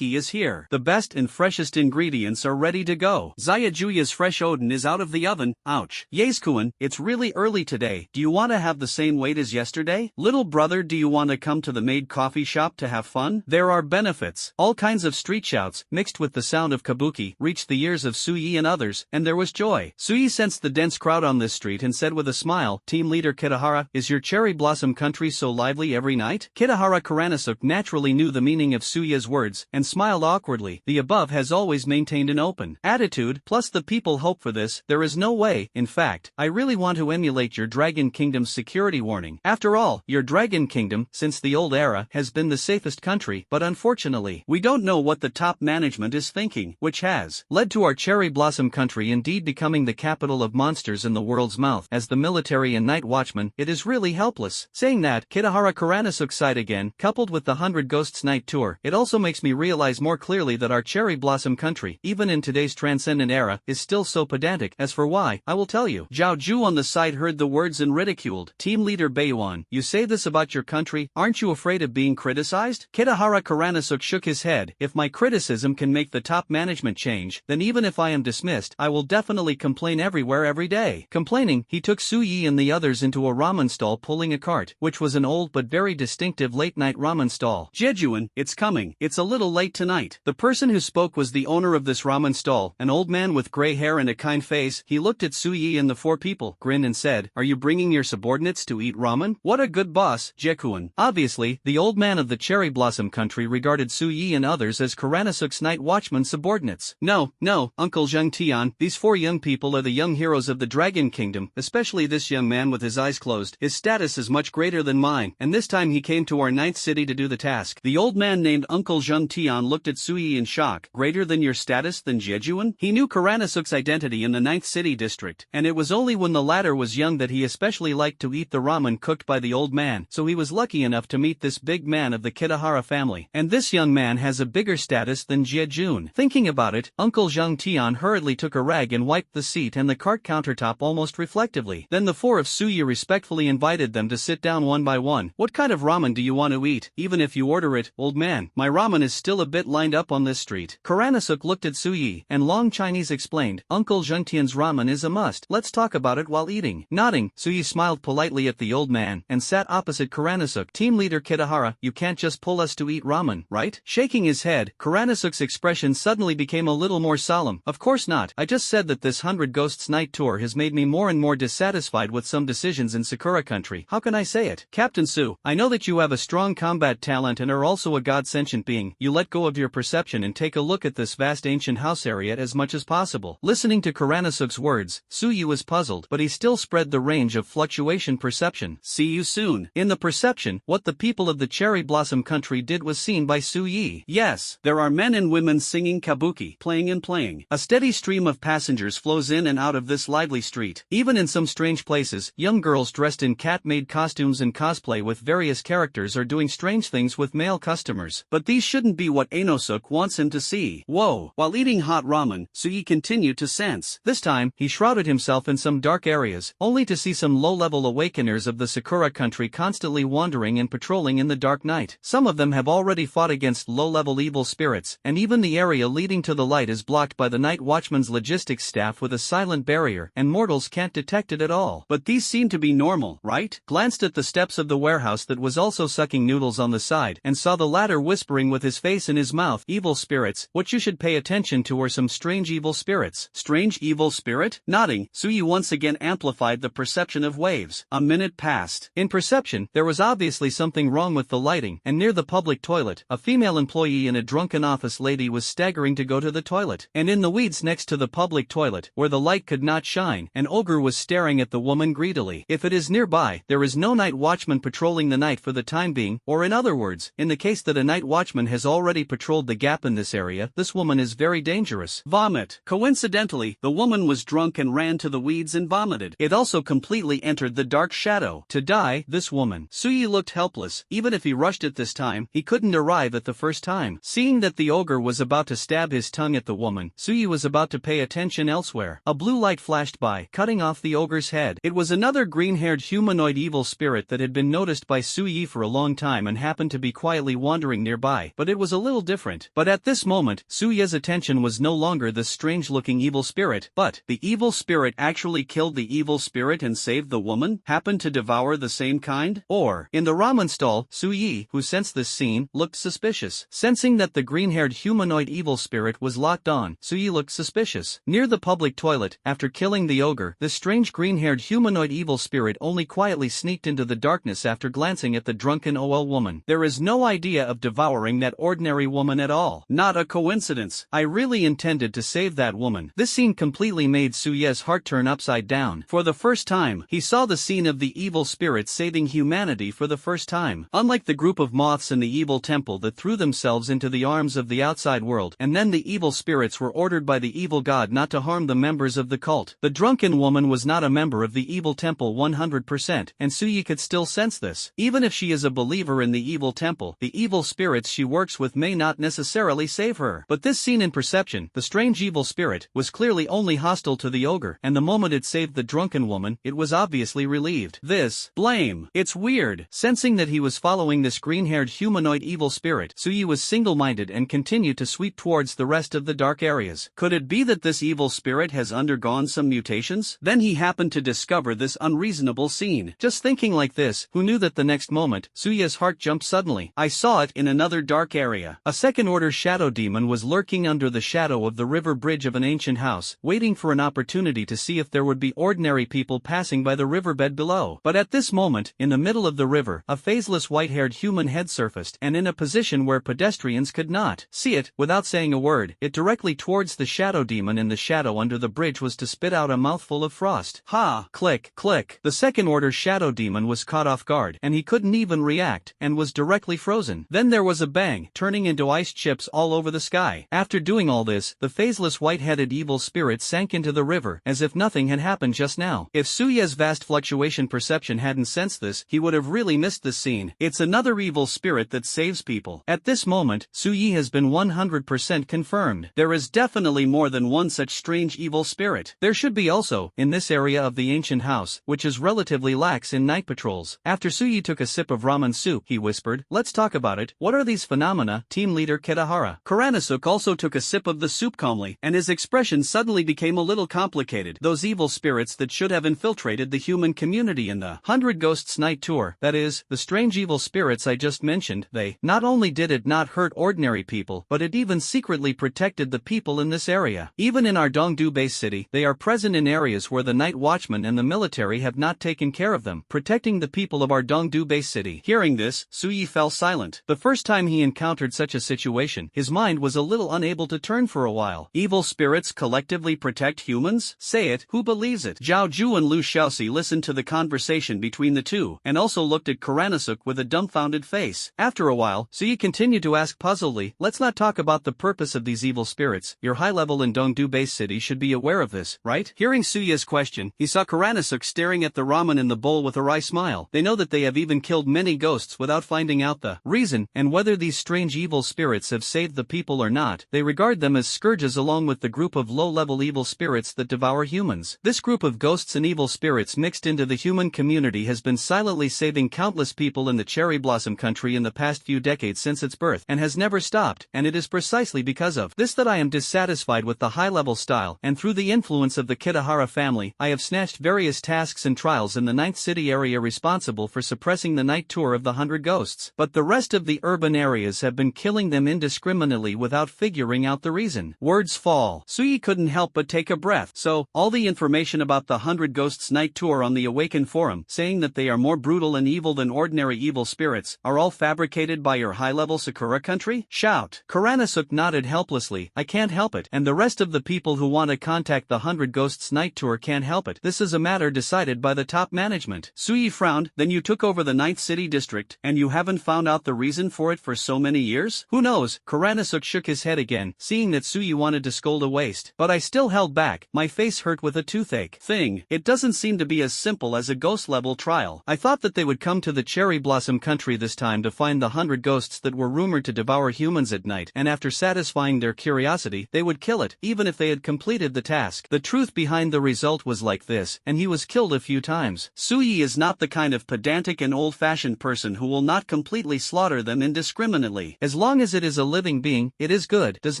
is here. The best and freshest ingredients are ready to go. Zayajuya's fresh odin is out of the oven. Ouch. Yaeskuan, it's really early today. Do you want to have the same weight as yesterday? Little brother, do you want to come to the maid coffee shop to have fun? There are benefits. All kinds of street shouts, mixed with the sound of kabuki, reached the ears of Suyi and others, and there was joy. Suyi sensed the dense crowd on this street and said with a smile, Team Leader Kitahara, is your cherry blossom country so lively every night? Kitahara Kuranasuk naturally knew the meaning of Suya's words, and smiled awkwardly. The above has always maintained an open attitude, plus the people hope for this. There is no way. In fact, I really want to emulate your Dragon Kingdom's security warning. After all, your Dragon Kingdom, since the old era, has been the safest country, but unfortunately, we don't know what the top management is thinking, which has led to our cherry blossom country indeed becoming the capital of monsters in the world's mouth. As the military and night watchman, it is really helpless. Saying that, Kitahara Kuranasuk sighed again, coupled with the 100 Ghosts Night Tour, it also makes me realize more clearly that our cherry blossom country, even in today's transcendent era, is still so pedantic. As for why, I will tell you. Zhao Ju on the side heard the words and ridiculed. Team Leader Baiyuan, you say this about your country, aren't you afraid of being criticized? Kitahara Kuranasuk shook his head. If my criticism can make the top management change, then even if I am dismissed, I will definitely complain everywhere every day. Complaining, he took Suyi and the others into a ramen stall pulling a cart, which was an old but very distinctive late-night ramen stall. Jejuan, it's coming. It's a little late tonight. The person who spoke was the owner of this ramen stall, an old man with gray hair and a kind face. He looked at Suyi and the four people, grinned and said, are you bringing your subordinates to eat ramen? What a good boss, Jekuan. Obviously, the old man of the cherry blossom country regarded Suyi and others as Kuranasuk's night watchman subordinates. No, Uncle Zheng Tian, these four young people are the young heroes of the Dragon Kingdom, especially this young man with his eyes closed. His status is much greater than mine, and this time he came to our 9th city to do the task. The old man named Uncle Zheng Tian looked at Suyi in shock. Greater than your status than Jejuan? He knew Kuranasuk's identity in the 9th city district, and it was only when the latter was young that he especially liked to eat the ramen cooked by the old man, so he was lucky enough to meet this big man of the Kitahara family. And this young man has a bigger status than Jeojun. Thinking about it, Uncle Zheng Tian hurriedly took a rag and wiped the seat and the cart countertop almost reflectively. Then the four of Suyi respectfully invited them to sit down one by one. What kind of ramen do you want to eat? Even if you order it, old man, my ramen is still a bit lined up on this street. Kuranasuk looked at Suyi, and Long Chinese explained, Uncle Zheng Tian's ramen is a must. Let's talk about it while eating. Nodding, Suyi smiled politely at the old man, and sat opposite Kuranasuk. Team Leader Kitahara, you can't just pull us to eat ramen, right? Shaking his head, Kuranasuk's expression suddenly became a little more solemn. Of course not. I just said that this 100 Ghosts Night Tour has made me more and more dissatisfied with some decisions in Sakura country. How can I say it? Captain Su, I know that you have a strong combat talent and are also a god-sentient being. You let go of your perception and take a look at this vast ancient house area as much as possible. Listening to Kuranasuk's words, Suyi was puzzled, but he still spread the range of fluctuation perception. See you soon. In the perception, what the people of the cherry blossom country did was seen by Suyi. Yes, there are men and women singing kabuki, playing and playing. A steady stream of passengers flows in and out of this lively street. Even in some strange places, young girls dressed in cat-made costumes and cosplay with various characters are doing strange things with male customers. But these shouldn't be what Enosuk wants him to see. Whoa! While eating hot ramen, Suyi continued to sense. This time, he shrouded himself in some dark areas, only to see some low-level awakeners of the Sakura country constantly wandering and patrolling in the dark night. Some of them have already fought against low-level evil spirits, and even the area leading to the light is blocked by the night watchman's logistics staff with a silent barrier, and mortals can't detect it at all. But these seem to be normal, right? Glanced at the steps of the warehouse that was also sucking noodles on the side, and saw the latter whispering with his face in his mouth, evil spirits, what you should pay attention to are some strange evil spirits. Strange evil spirit? Nodding, Suyi once again amplified the perception of waves. A minute passed. In perception, there was obviously something wrong with the lighting, and near the public toilet, a female employee and a drunken office lady was staggering to go to the toilet. And in the weeds next to the public toilet, where the light could not shine, an ogre was staring at the woman greedily. If it is nearby, there is no night watchman patrolling the night for the time being, or in other words, in the case that a night watchman has already patrolled the gap in this area, this woman is very dangerous. Vomit. Coincidentally, the woman was drunk and ran to the weeds and vomited. It also completely entered the dark shadow. To die, this woman. Suyi looked helpless. Even if he rushed it this time, he couldn't arrive at the first time. Seeing that the ogre was about to stab his tongue at the woman, Suyi Suyi was about to pay attention elsewhere. A blue light flashed by, cutting off the ogre's head. It was another green-haired humanoid evil spirit that had been noticed by Suyi for a long time and happened to be quietly wandering nearby, but it was a little different. But at this moment, Suyi's attention was no longer this strange-looking evil spirit, but the evil spirit actually killed the evil spirit and saved the woman, happened to devour the same kind? Or, in the ramen stall, Suyi, who sensed this scene, looked suspicious. Sensing that the green-haired humanoid evil spirit was locked on, Suyi looked suspicious. Near the public toilet, after killing the ogre, the strange green-haired humanoid evil spirit only quietly sneaked into the darkness after glancing at the drunken OL woman. There is no idea of devouring that ordinary woman at all. Not a coincidence. I really intended to save that woman. This scene completely made Suye's heart turn upside down. For the first time, he saw the scene of the evil spirit saving humanity for the first time. Unlike the group of moths in the evil temple that threw themselves into the arms of the outside world, and then the evil spirits were ordered by the evil god not to harm the members of the cult. The drunken woman was not a member of the evil temple 100%, and Suyi could still sense this. Even if she is a believer in the evil temple, the evil spirits she works with may not necessarily save her. But this scene in perception, the strange evil spirit, was clearly only hostile to the ogre, and the moment it saved the drunken woman, it was obviously relieved. This blame. It's weird. Sensing that he was following this green-haired humanoid evil spirit, Suyi was single-minded and continued to sweep towards the rest of the dark areas. Could it be that this evil spirit has undergone some mutations? Then he happened to discover this unreasonable scene. Just thinking like this, who knew that the next moment, Suya's heart jumped suddenly. I saw it in another dark area. A second-order shadow demon was lurking under the shadow of the river bridge of an ancient house, waiting for an opportunity to see if there would be ordinary people passing by the riverbed below. But at this moment, in the middle of the river, a faceless white-haired human head surfaced, and in a position where pedestrians could not see it. Without saying a word, it directly towards the shadow demon in the shadow under the bridge was to spit out a mouthful of frost. Ha! Click, click. The second-order shadow demon was caught off guard, and he couldn't even react, and was directly frozen. Then there was a bang, turning into ice chips all over the sky. After doing all this, the faceless white-headed evil spirit sank into the river, as if nothing had happened just now. If Suya's vast fluctuation perception hadn't sensed this, he would have really missed this scene. It's another evil spirit that saves people. At this moment, Suyi has been 100% confirmed. There is definitely more than one such strange evil spirit. There should be also, in this area of the ancient house, which is relatively lax in night patrols. After Suyi took a sip of ramen soup, he whispered, "Let's talk about it. What are these phenomena?" Team leader Kitahara Kuranasuke also took a sip of the soup calmly, and his expression suddenly became a little complicated. Those evil spirits that should have infiltrated the human community in the 100 Ghosts Night Tour, that is, the strange evil spirits I just mentioned, they not only did it not hurt ordinary people, but it even secretly protected the people in this area. Even in our Dongdu base city, they are present in areas where the night watchmen and the military have not taken care of them, protecting the people of our Dongdu base city. Hearing this, Suyi fell silent. The first time he encountered such a situation, his mind was a little unable to turn for a while. Evil spirits collectively protect humans? Say it, who believes it? Zhao Ju and Lu Xiaoxi listened to the conversation between the two, and also looked at Kuranasuke with a dumbfounded face. After a while, Suyi continued to ask puzzledly, "Let's not talk about the purpose of these evil spirits. Your high level in Dongdu base city should be aware of this, right?" Hearing Suya's question, he saw Kuranasuke staring at the ramen in the bowl with a wry smile. They know that they have even killed many ghosts without finding out the reason, and whether these strange evil spirits have saved the people or not, they regard them as scourges along with the group of low-level evil spirits that devour humans. This group of ghosts and evil spirits mixed into the human community has been silently saving countless people in the cherry blossom country in the past few decades since its birth, and has never stopped, and it is precisely because of this that I am dissatisfied with the high-level style, and through the influence of the Kitahara family, I have snatched various tasks and trials in the 9th city area responsible for suppressing the night tour of the 100 ghosts, but the rest of the urban areas have been killing them indiscriminately without figuring out the reason. Words fall. Suyi couldn't help but take a breath. So, all the information about the 100 Ghosts Night Tour on the Awaken forum, saying that they are more brutal and evil than ordinary evil spirits, are all fabricated by your high-level Sakura country? Shout. Kuranasuke nodded helplessly. I can't help it, and the rest of the people who want to contact the 100 Ghosts Night Tour can't help it. This is a matter decided by the top management. Suyi frowned. Then you took over the 9th city district, and you haven't found out the reason for it for so many years? Who knows? Kuranasuke shook his head again, seeing that Suyi wanted to scold a waste. But I still held back. My face hurt with a toothache. Thing. It doesn't seem to be as simple as a ghost-level trial. I thought that they would come to the cherry blossom country this time to find the 100 ghosts that were rumored to devour humans at night, and after satisfying their curiosity, they they would kill it, even if they had completed the task. The truth behind the result was like this, and he was killed a few times. Suyi is not the kind of pedantic and old-fashioned person who will not completely slaughter them indiscriminately. As long as it is a living being, it is good, does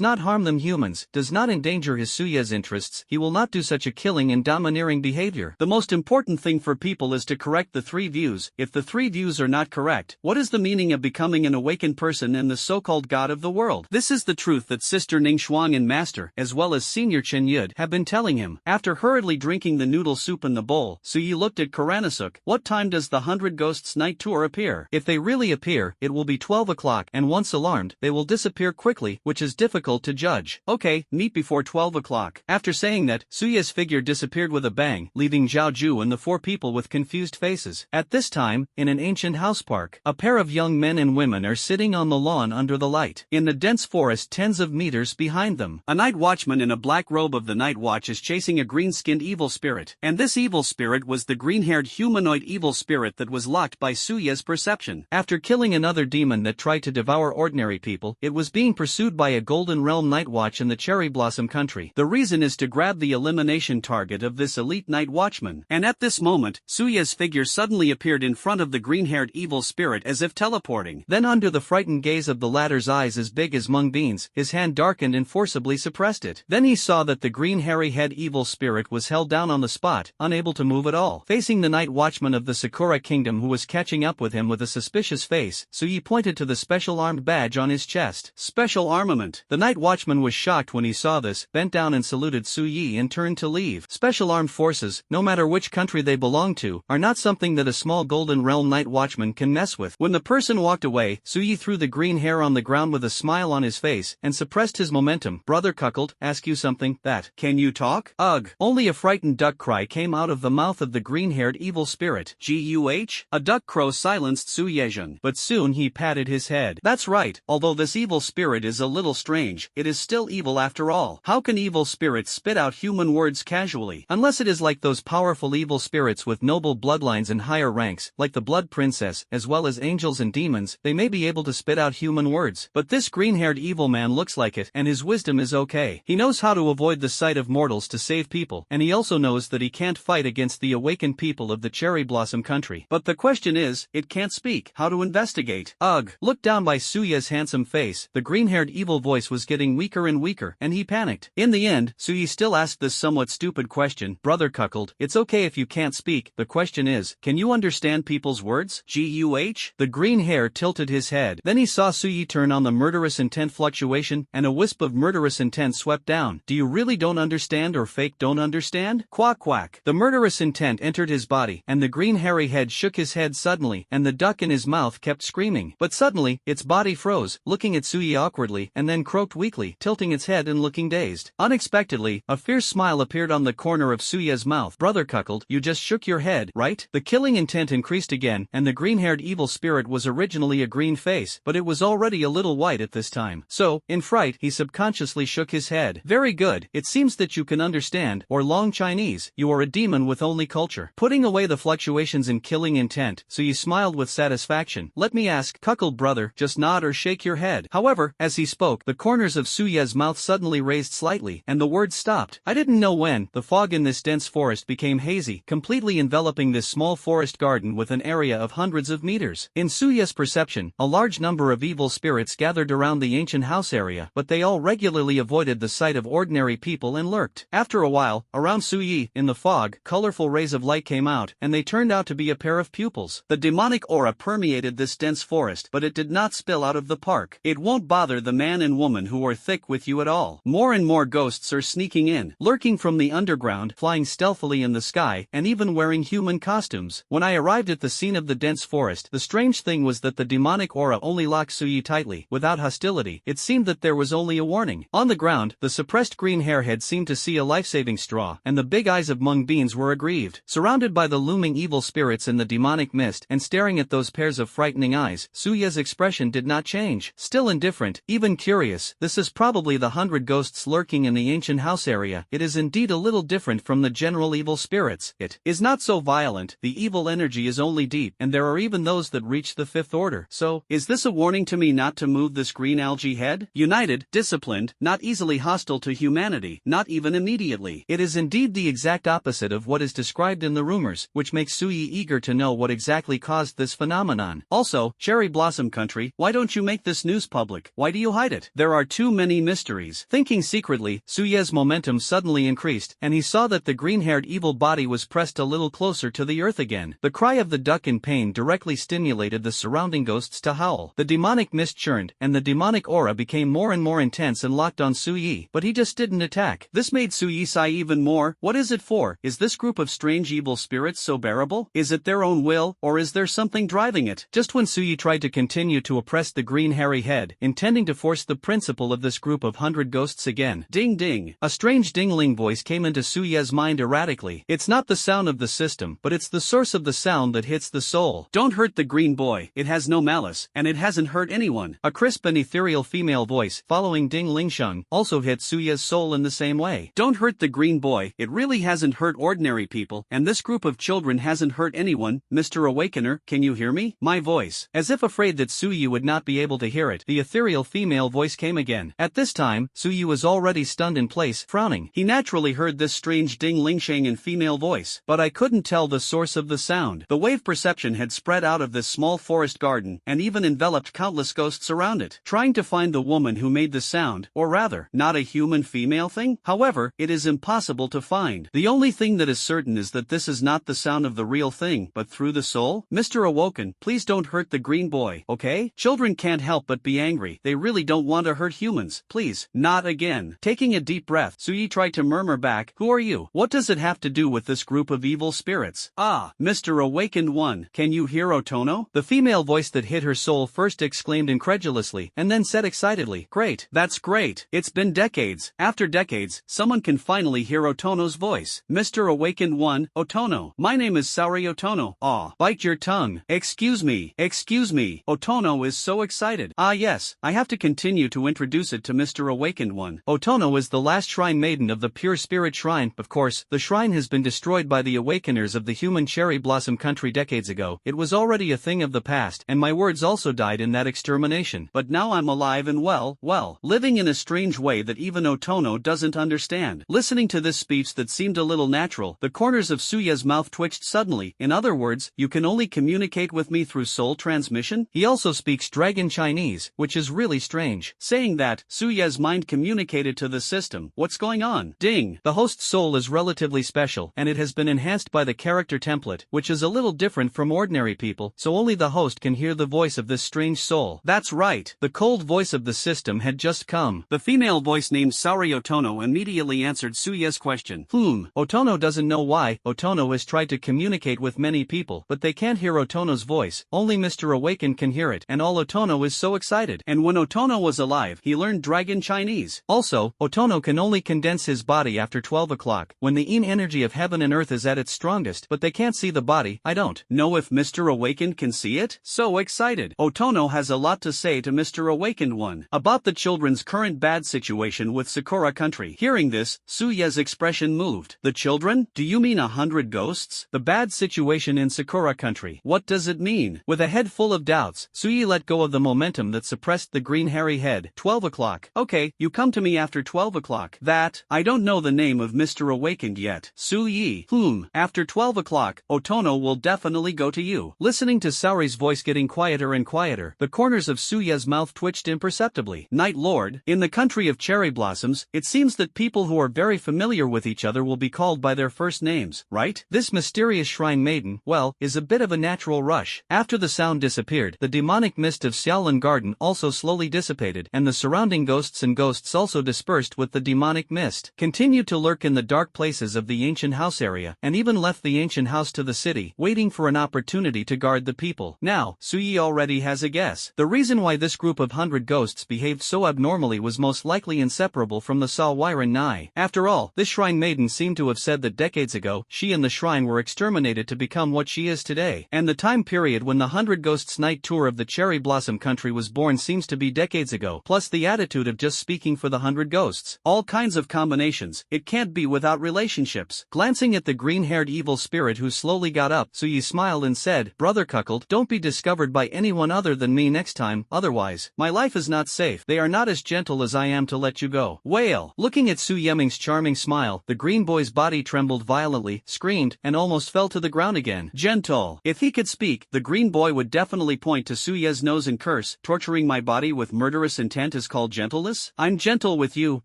not harm them humans, does not endanger his Suya's interests, he will not do such a killing and domineering behavior. The most important thing for people is to correct the three views. If the three views are not correct, what is the meaning of becoming an awakened person and the so-called god of the world? This is the truth that Sister Ning Shuang and Master, as well as Senior Chen Yud, have been telling him. After hurriedly drinking the noodle soup in the bowl, Suyi looked at Koranasuk. What time does the 100 Ghosts night tour appear? If they really appear, it will be 12 o'clock, and once alarmed, they will disappear quickly, which is difficult to judge. Okay, meet before 12 o'clock. After saying that, Suya's figure disappeared with a bang, leaving Zhao Ju and the four people with confused faces. At this time, in an ancient house park, a pair of young men and women are sitting on the lawn under the light. In the dense forest tens of meters behind them, a night watchman in a black robe of the night watch is chasing a green-skinned evil spirit. And this evil spirit was the green-haired humanoid evil spirit that was locked by Suya's perception. After killing another demon that tried to devour ordinary people, it was being pursued by a Golden Realm night watch in the Cherry Blossom country. The reason is to grab the elimination target of this elite night watchman. And at this moment, Suya's figure suddenly appeared in front of the green-haired evil spirit as if teleporting. Then under the frightened gaze of the latter's eyes as big as mung beans, his hand darkened and forcibly suppressed it. Then he saw that the green hairy head evil spirit was held down on the spot, unable to move at all. Facing the night watchman of the Sakura Kingdom who was catching up with him with a suspicious face, Suyi pointed to the special armed badge on his chest. Special armament. The night watchman was shocked when he saw this, bent down and saluted Suyi and turned to leave. Special armed forces, no matter which country they belong to, are not something that a small Golden Realm night watchman can mess with. When the person walked away, Suyi threw the green hair on the ground with a smile on his face and suppressed his momentum. Brother Cuckold, ask you something. That. Can you talk? Ugh. Only a frightened duck cry came out of the mouth of the green-haired evil spirit. Guh? A duck crow silenced Su Yezhen, but soon he patted his head. That's right, although this evil spirit is a little strange, it is still evil after all. How can evil spirits spit out human words casually? Unless it is like those powerful evil spirits with noble bloodlines and higher ranks, like the Blood Princess, as well as angels and demons, they may be able to spit out human words. But this green-haired evil man looks like it, and his wisdom is okay. He knows how to avoid the sight of mortals to save people, and he also knows that he can't fight against the awakened people of the Cherry Blossom country. But the question is, it can't speak. How to investigate? Ugh. Looked down by Suya's handsome face, the green-haired evil voice was getting weaker and weaker, and he panicked. In the end, Suyi still asked this somewhat stupid question. Brother Cuckold, it's okay if you can't speak, the question is, can you understand people's words? Guh? The green hair tilted his head. Then he saw Suyi turn on the murderous intent fluctuation, and a wisp of murderous intent swept down. Do you really don't understand or fake don't understand? Quack quack. The murderous intent entered his body, and the green hairy head shook his head suddenly, and the duck in his mouth kept screaming. But suddenly, its body froze, looking at Suyi awkwardly, and then croaked weakly, tilting its head and looking dazed. Unexpectedly, a fierce smile appeared on the corner of Suya's mouth. Brother Cuckold, you just shook your head, right? The killing intent increased again, and the green-haired evil spirit was originally a green face, but it was already a little white at this time. So, in fright, he subconsciously shook his head. Very good, it seems that you can understand, or Long Chinese, you are a demon with only culture. Putting away the fluctuations in killing intent, so you smiled with satisfaction. Let me ask, Cuckold brother, just nod or shake your head. However, as he spoke, the corners of Suya's mouth suddenly raised slightly, and the words stopped. I didn't know when, the fog in this dense forest became hazy, completely enveloping this small forest garden with an area of hundreds of meters. In Suya's perception, a large number of evil spirits gathered around the ancient house area, but they all regularly avoided the sight of ordinary people and lurked. After a while, around Suyi, in the fog, colorful rays of light came out, and they turned out to be a pair of pupils. The demonic aura permeated this dense forest, but it did not spill out of the park. It won't bother the man and woman who are thick with you at all. More and more ghosts are sneaking in, lurking from the underground, flying stealthily in the sky, and even wearing human costumes. When I arrived at the scene of the dense forest, the strange thing was that the demonic aura only locked Suyi tightly, without hostility. It seemed that there was only a warning. On the ground, the suppressed green hairhead seemed to see a life-saving straw, and the big eyes of Mung Beans were aggrieved. Surrounded by the looming evil spirits in the demonic mist, and staring at those pairs of frightening eyes, Suya's expression did not change. Still indifferent, even curious, this is probably the 100 ghosts lurking in the ancient house area. It is indeed a little different from the general evil spirits. It is not so violent, the evil energy is only deep, and there are even those that reach the fifth order. So, is this a warning to me not to move this green algae head? United, disciplined, not easily hostile to humanity, not even immediately. It is indeed the exact opposite of what is described in the rumors, which makes Suyi eager to know what exactly caused this phenomenon. Also, Cherry Blossom Country, why don't you make this news public? Why do you hide it? There are too many mysteries. Thinking secretly, Suye's momentum suddenly increased, and he saw that the green-haired evil body was pressed a little closer to the earth again. The cry of the duck in pain directly stimulated the surrounding ghosts to howl. The demonic mist churned, and the demonic aura became more and more intense and locked on Suyi, but he just didn't attack. This made Suyi sigh even more. What is it for? Is this group of strange evil spirits so bearable? Is it their own will, or is there something driving it? Just when Suyi tried to continue to oppress the green hairy head, intending to force the principle of this group of 100 ghosts again. Ding ding. A strange dingling voice came into Suye's mind erratically. It's not the sound of the system, but it's the source of the sound that hits the soul. Don't hurt the green boy, it has no malice, and it hasn't hurt anyone. A crisp and ethereal female voice, following Ding Lingsheng, also hit Suye's soul in the same way. Don't hurt the green boy, it really hasn't hurt ordinary people, and this group of children hasn't hurt anyone. Mr. Awakener, can you hear me? My voice. As if afraid that Suyi would not be able to hear it, the ethereal female voice came again. At this time, Suyi was already stunned in place, frowning. He naturally heard this strange Ding Lingsheng in female voice, but I couldn't tell the source of the sound. The wave perception had spread out of this small forest garden, and even enveloped countless ghosts around it, trying to find the woman who made the sound, or rather, not a human female thing? However, it is impossible to find. The only thing that is certain is that this is not the sound of the real thing, but through the soul? Mr. Awoken, please don't hurt the green boy, okay? Children can't help but be angry. They really don't want to hurt humans. Please, not again. Taking a deep breath, Suyi tried to murmur back, who are you? What does it have to do with this group of evil spirits? Ah, Mr. Awakened One, can you hear Otono? The female voice that hit her soul first exclaimed incredulously, and then said excitedly, great. That's great. It's been decades. After decades, someone can finally hear Otono's voice. Mr. Awakened One, Otono. My name is Saori Otono. Aw, bite your tongue. Excuse me. Excuse me. Otono is so excited. Ah yes, I have to continue to introduce it to Mr. Awakened One. Otono is the last shrine maiden of the Pure Spirit Shrine. Of course, the shrine has been destroyed by the awakeners of the human Cherry Blossom Country decades ago. It was already a thing of the past, and my words also died in that extermination. But now I'm alive and well, living in a strange way that even Otono doesn't understand. Listening to this speech that seemed a little natural, the corners of Suya's mouth twitched suddenly. In other words, you can only communicate with me through soul transmission? He also speaks Dragon Chinese, which is really strange. Saying that, Suya's mind communicated to the system. What's going on? Ding! The host's soul is relatively special, and it has been enhanced by the character template, which is a little different from ordinary people, so only the host can hear the voice of this strange soul. That's right. The cold voice of the system had just come. The female voice named Saori Otono immediately answered Suya's question. Otono doesn't know why. Otono has tried to communicate with many people, but they can't hear Otono's voice. Only Mr. Awaken can hear it, and all Otono is so excited. And when Otono was alive, he learned Dragon Chinese. Also, Otono can only condense his body after 12 o'clock, when the yin energy of heaven and earth is at its strongest, but they can't see the body. I don't know if Mr. Awakened can see it? So excited. Otono has a lot to say to Mr. Awakened One about the children's current bad situation with Sakura Country. Hearing this, Suya's expression moved. The children? Do you mean 100 ghosts? The bad situation in Sakura Country. What does it mean? With a head full of doubts, Suyi let go of the momentum that suppressed the green hairy head. 12 o'clock. Okay, you come to me after 12 o'clock. That, I don't know the name of Mr. Awakened yet. Suyi. After 12 o'clock, Otono will definitely go to you. Listening to Saori's voice getting quieter and quieter, the corners of Suya's mouth twitched imperceptibly. Night Lord, in the country of cherry blossoms, it seems that people who are very familiar with each other will be called by their first names, right? This mysterious shrine maiden, well, is a bit of a natural rush. After the sound disappeared, the demonic mist of Xiaolin Garden also slowly dissipated, and the surrounding ghosts also dispersed with the demonic mist, continued to lurk in the dark places of the ancient house area, and even left the ancient house to the city, waiting for an opportunity to guard the people. Now, Suyi already has a guess. The reason why this group of 100 ghosts behaved so abnormally was most likely inseparable from the Sawiran Nai. After all, this shrine maiden seemed to have said that decades ago, she and the shrine were exterminated to become what she is today. And the time period when the 100 Ghosts Night Tour of the Cherry Blossom Country was born seems to be decades ago, plus the attitude of just speaking for the 100 ghosts. All kinds of combinations, it can't be without relationships. Glancing at the green-haired evil spirit who slowly got up, Suyi smiled and said, Brother Cuckold, don't be discovered by anyone other than me next time, otherwise, my life is not safe. They are not as gentle as as I am to let you go. Wail! Looking at Su Yeming's charming smile, the green boy's body trembled violently, screamed, and almost fell to the ground again. Gentle. If he could speak, the green boy would definitely point to Su Ye's nose and curse. Torturing my body with murderous intent is called gentleness? I'm gentle with you,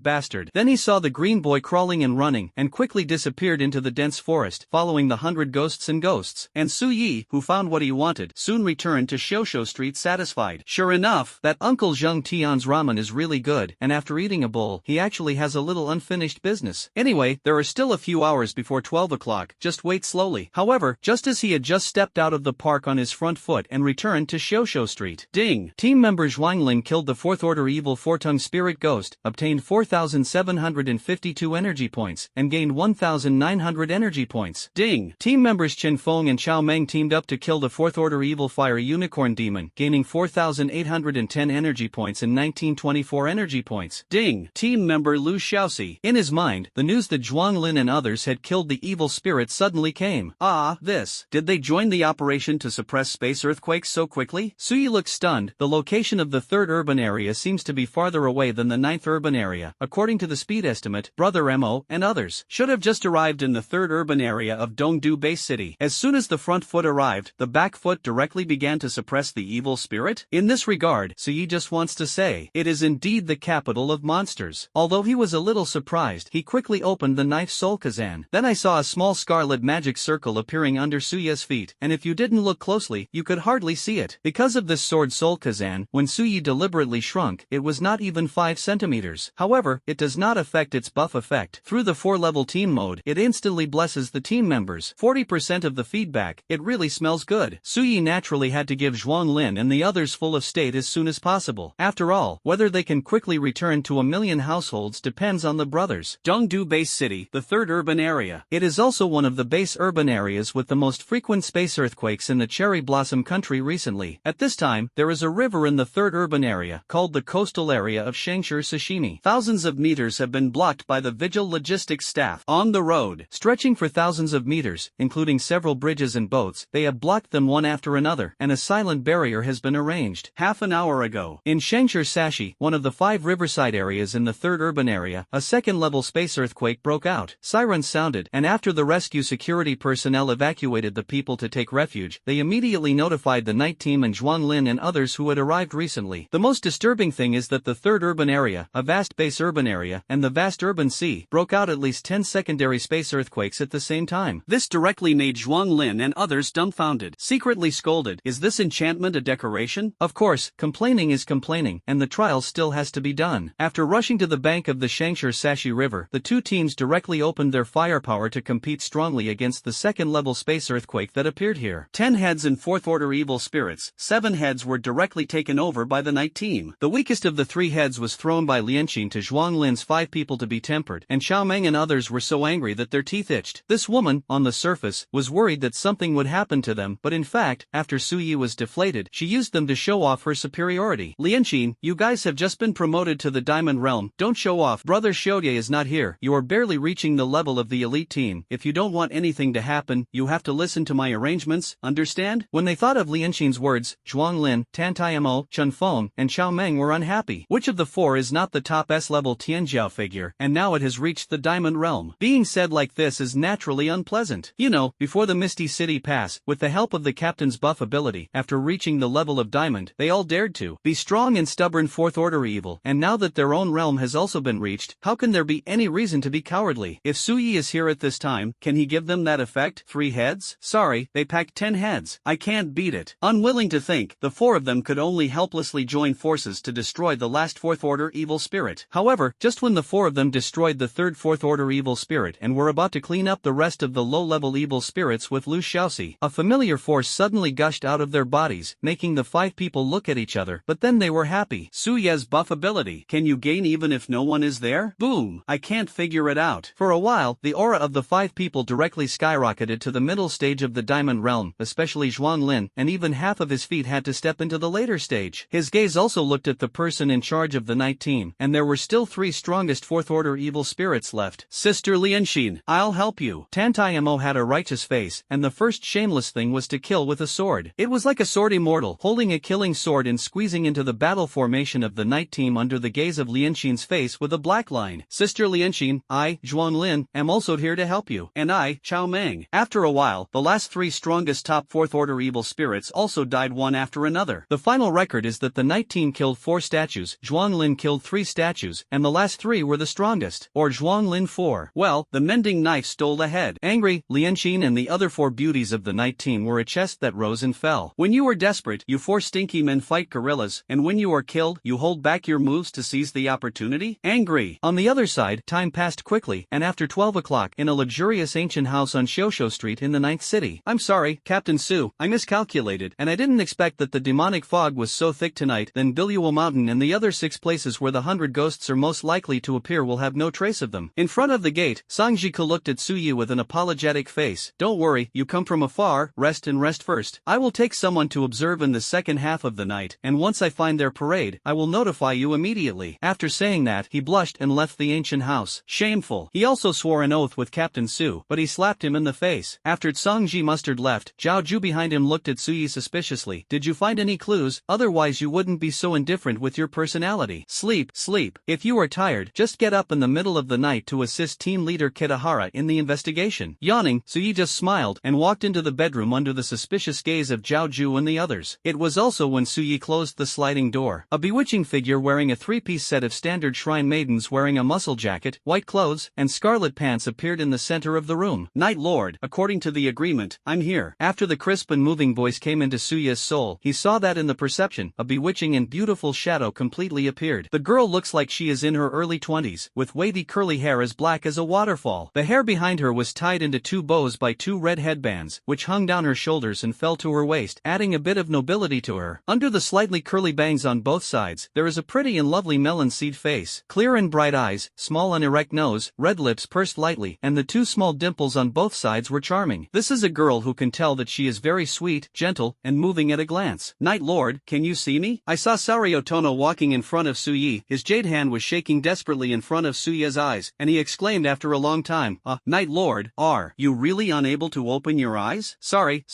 bastard. Then he saw the green boy crawling and running, and quickly disappeared into the dense forest, following the 100 ghosts and ghosts. And Su Yi, who found what he wanted, soon returned to Shosho Street satisfied. Sure enough, that Uncle Zheng Tian's ramen is really good, and after eating a bowl, he actually has a little unfinished business. Anyway, there are still a few hours before 12 o'clock, just wait slowly. However, just as he had just stepped out of the park on his front foot and returned to Shosho Street. Ding! Team member Zhuanglin killed the 4th Order Evil Four-Tongued Spirit Ghost, obtained 4,752 energy points, and gained 1,900 energy points. Ding! Team members Chen Feng and Chao Meng teamed up to kill the 4th Order Evil Fire Unicorn Demon, gaining 4,810 energy points and 1924 energy points. Ding! Team member Lu Xiaoxi. In his mind, the news that Zhuanglin and others had killed the evil spirit suddenly came. Ah, this. Did they join the operation to suppress space earthquakes so quickly? Sui looked stunned. The location of the 3rd urban area seems to be farther away than the 9th urban area. According to the speed estimate, Brother Mo and others should have just arrived in the 3rd urban area of Dongdu Base City. As soon as the front foot arrived, the back foot directly began to suppress the evil spirit? In this regard, Sui just wants to say, it is indeed the capital of monsters. Although he was a little surprised, he quickly opened the knife Soul Kazan. Then I saw a small scarlet magic circle appearing under Suya's feet, and if you didn't look closely, you could hardly see it. Because of this sword Soul Kazan, when Suyi deliberately shrunk, it was not even 5 centimeters. However, it does not affect its buff effect. Through the 4-level team mode, it instantly blesses the team members. 40% of the feedback, it really smells good. Suyi naturally had to give Zhuanglin and the others full of state as soon as possible. After all, whether they can quickly return to 1,000,000 households depends on the brothers. Dongdu Base City, the 3rd urban area. It is also one of the base urban areas with the most frequent space earthquakes in the Cherry Blossom country recently. At this time, there is a river in the 3rd urban area, called the coastal area of Shangshur Sashimi. Thousands of meters have been blocked by the Vigil logistics staff. On the road, stretching for thousands of meters, including several bridges and boats, they have blocked them one after another, and a silent barrier has been arranged. Half an hour ago, in Shangshur Sashi, one of the 5 riverside areas in the 3rd urban area, a 2nd-level space earthquake broke out. Sirens sounded, and after the rescue security personnel evacuated the people to take refuge, they immediately notified the night team and Zhuanglin and others who had arrived recently. The most disturbing thing is that the 3rd urban area, a vast base urban area, and the vast urban sea, broke out at least 10 secondary space earthquakes at the same time. This directly made Zhuanglin and others dumbfounded, secretly scolded. Is this enchantment a decoration? Of course, complaining is complaining, and the trial still has to be done. After rushing to the bank of the Shangshur Sashi River, the two teams directly opened their firepower to compete strongly against the 2nd-level space earthquake that appeared here. 10 heads and 4th order evil spirits, 7 heads were directly taken over by the night team. The weakest of the 3 heads was thrown by Lianqin to Zhuanglin's 5 people to be tempered, and Xiao Meng and others were so angry that their teeth itched. This woman, on the surface, was worried that something would happen to them, but in fact, after Su Yi was deflated, she used them to show off her superiority. Lianqin, you guys have just been promoted to the Diamond Realm, don't show off. Brother Xiaoye is not here, you are barely reaching the level of the elite team. If you don't want anything to happen, you have to listen to my arrangements, understand? When they thought of Lianqin's words, Zhuanglin, Tan Taimo, Chen Feng, and Xiao Meng were unhappy. Which of the 4 is not the top S-level Tianjiao figure, and now it has reached the Diamond Realm? Being said like this is naturally unpleasant. You know, before the Misty City Pass, with the help of the captain's buff ability, after reaching the level of Diamond, they all dared to be strong and stubborn 4th order evil, and now that their own realm has also been reached, how can there be any reason to be cowardly? If Su Yi is here at this time, can he give them that effect? 3 heads? Sorry, they packed 10 heads. I can't beat it. Unwilling to think, the 4 of them could only helplessly join forces to destroy the last 4th order evil spirit. However, just when the 4 of them destroyed the 3rd 4th order evil spirit and were about to clean up the rest of the low-level evil spirits with Lu Xiaoxi, a familiar force suddenly gushed out of their bodies, making the 5 people look at each other, but then they were happy. Su Ye's buff ability. Can you gain even if no one is there? Boom! I can't figure it out. For a while, the aura of the 5 people directly skyrocketed to the middle stage of the Diamond Realm, especially Zhuanglin, and even half of his feet had to step into the later stage. His gaze also looked at the person in charge of the night team, and there were still 3 strongest 4th order evil spirits left. Sister Lianqin, I'll help you. Tantayamo had a righteous face, and the first shameless thing was to kill with a sword. It was like a sword immortal, holding a killing sword and squeezing into the battle formation of the night team under under the gaze of Lianxin's face with a black line. Sister Lianxin, I, Zhuang Lin, am also here to help you. And I, Chao Meng. After a while, the last 3 strongest top 4th order evil spirits also died one after another. The final record is that the night team killed 4 statues, Zhuang Lin killed 3 statues, and the last 3 were the strongest. Or Zhuang Lin 4. Well, the mending knife stole ahead. Angry, Lianxin and the other 4 beauties of the night team were a chest that rose and fell. When you are desperate, you force stinky men fight gorillas, and when you are killed, you hold back your moves to seize the opportunity? Angry. On the other side, time passed quickly, and after 12 o'clock, in a luxurious ancient house on Xiaoshu Street in the 9th city. I'm sorry, Captain Su, I miscalculated, and I didn't expect that the demonic fog was so thick tonight. Then Biluo Mountain and the other 6 places where the 100 ghosts are most likely to appear will have no trace of them. In front of the gate, Song Jiku looked at Su Yi with an apologetic face. Don't worry, you come from afar, rest and rest first. I will take someone to observe in the second half of the night, and once I find their parade, I will notify you immediately. After saying that, he blushed and left the ancient house. Shameful. He also swore an oath with Captain Su, but he slapped him in the face. After Song Ji Mustard left, Zhao Ju behind him looked at Su Yi suspiciously. Did you find any clues? Otherwise you wouldn't be so indifferent with your personality. Sleep, sleep. If you are tired, just get up in the middle of the night to assist team leader Kitahara in the investigation. Yawning, Su Yi just smiled and walked into the bedroom under the suspicious gaze of Zhao Ju and the others. It was also when Su Yi closed the sliding door. A bewitching figure wearing a 3-piece set of standard shrine maidens wearing a muscle jacket, white clothes, and scarlet pants appeared in the center of the room. Night Lord, according to the agreement, I'm here. After the crisp and moving voice came into Su Yi's soul, he saw that in the perception, a bewitching and beautiful shadow completely appeared. The girl looks like she is in her early 20s, with wavy curly hair as black as a waterfall. The hair behind her was tied into 2 bows by 2 red headbands, which hung down her shoulders and fell to her waist, adding a bit of nobility to her. Under the slightly curly bangs on both sides, there is a pretty and lovely melon seed face. Clear and bright eyes, small and erect nose, red lips pursed lightly, and the 2 small dimples on both sides were charming. This is a girl who can tell that she is very sweet, gentle, and moving at a glance. Night Lord, can you see me? I saw Sariotono walking in front of Su Yi. His jade hand was shaking desperately in front of Su Yi's eyes, and he exclaimed after a long time, Night Lord, are you really unable to open your eyes? Sorry,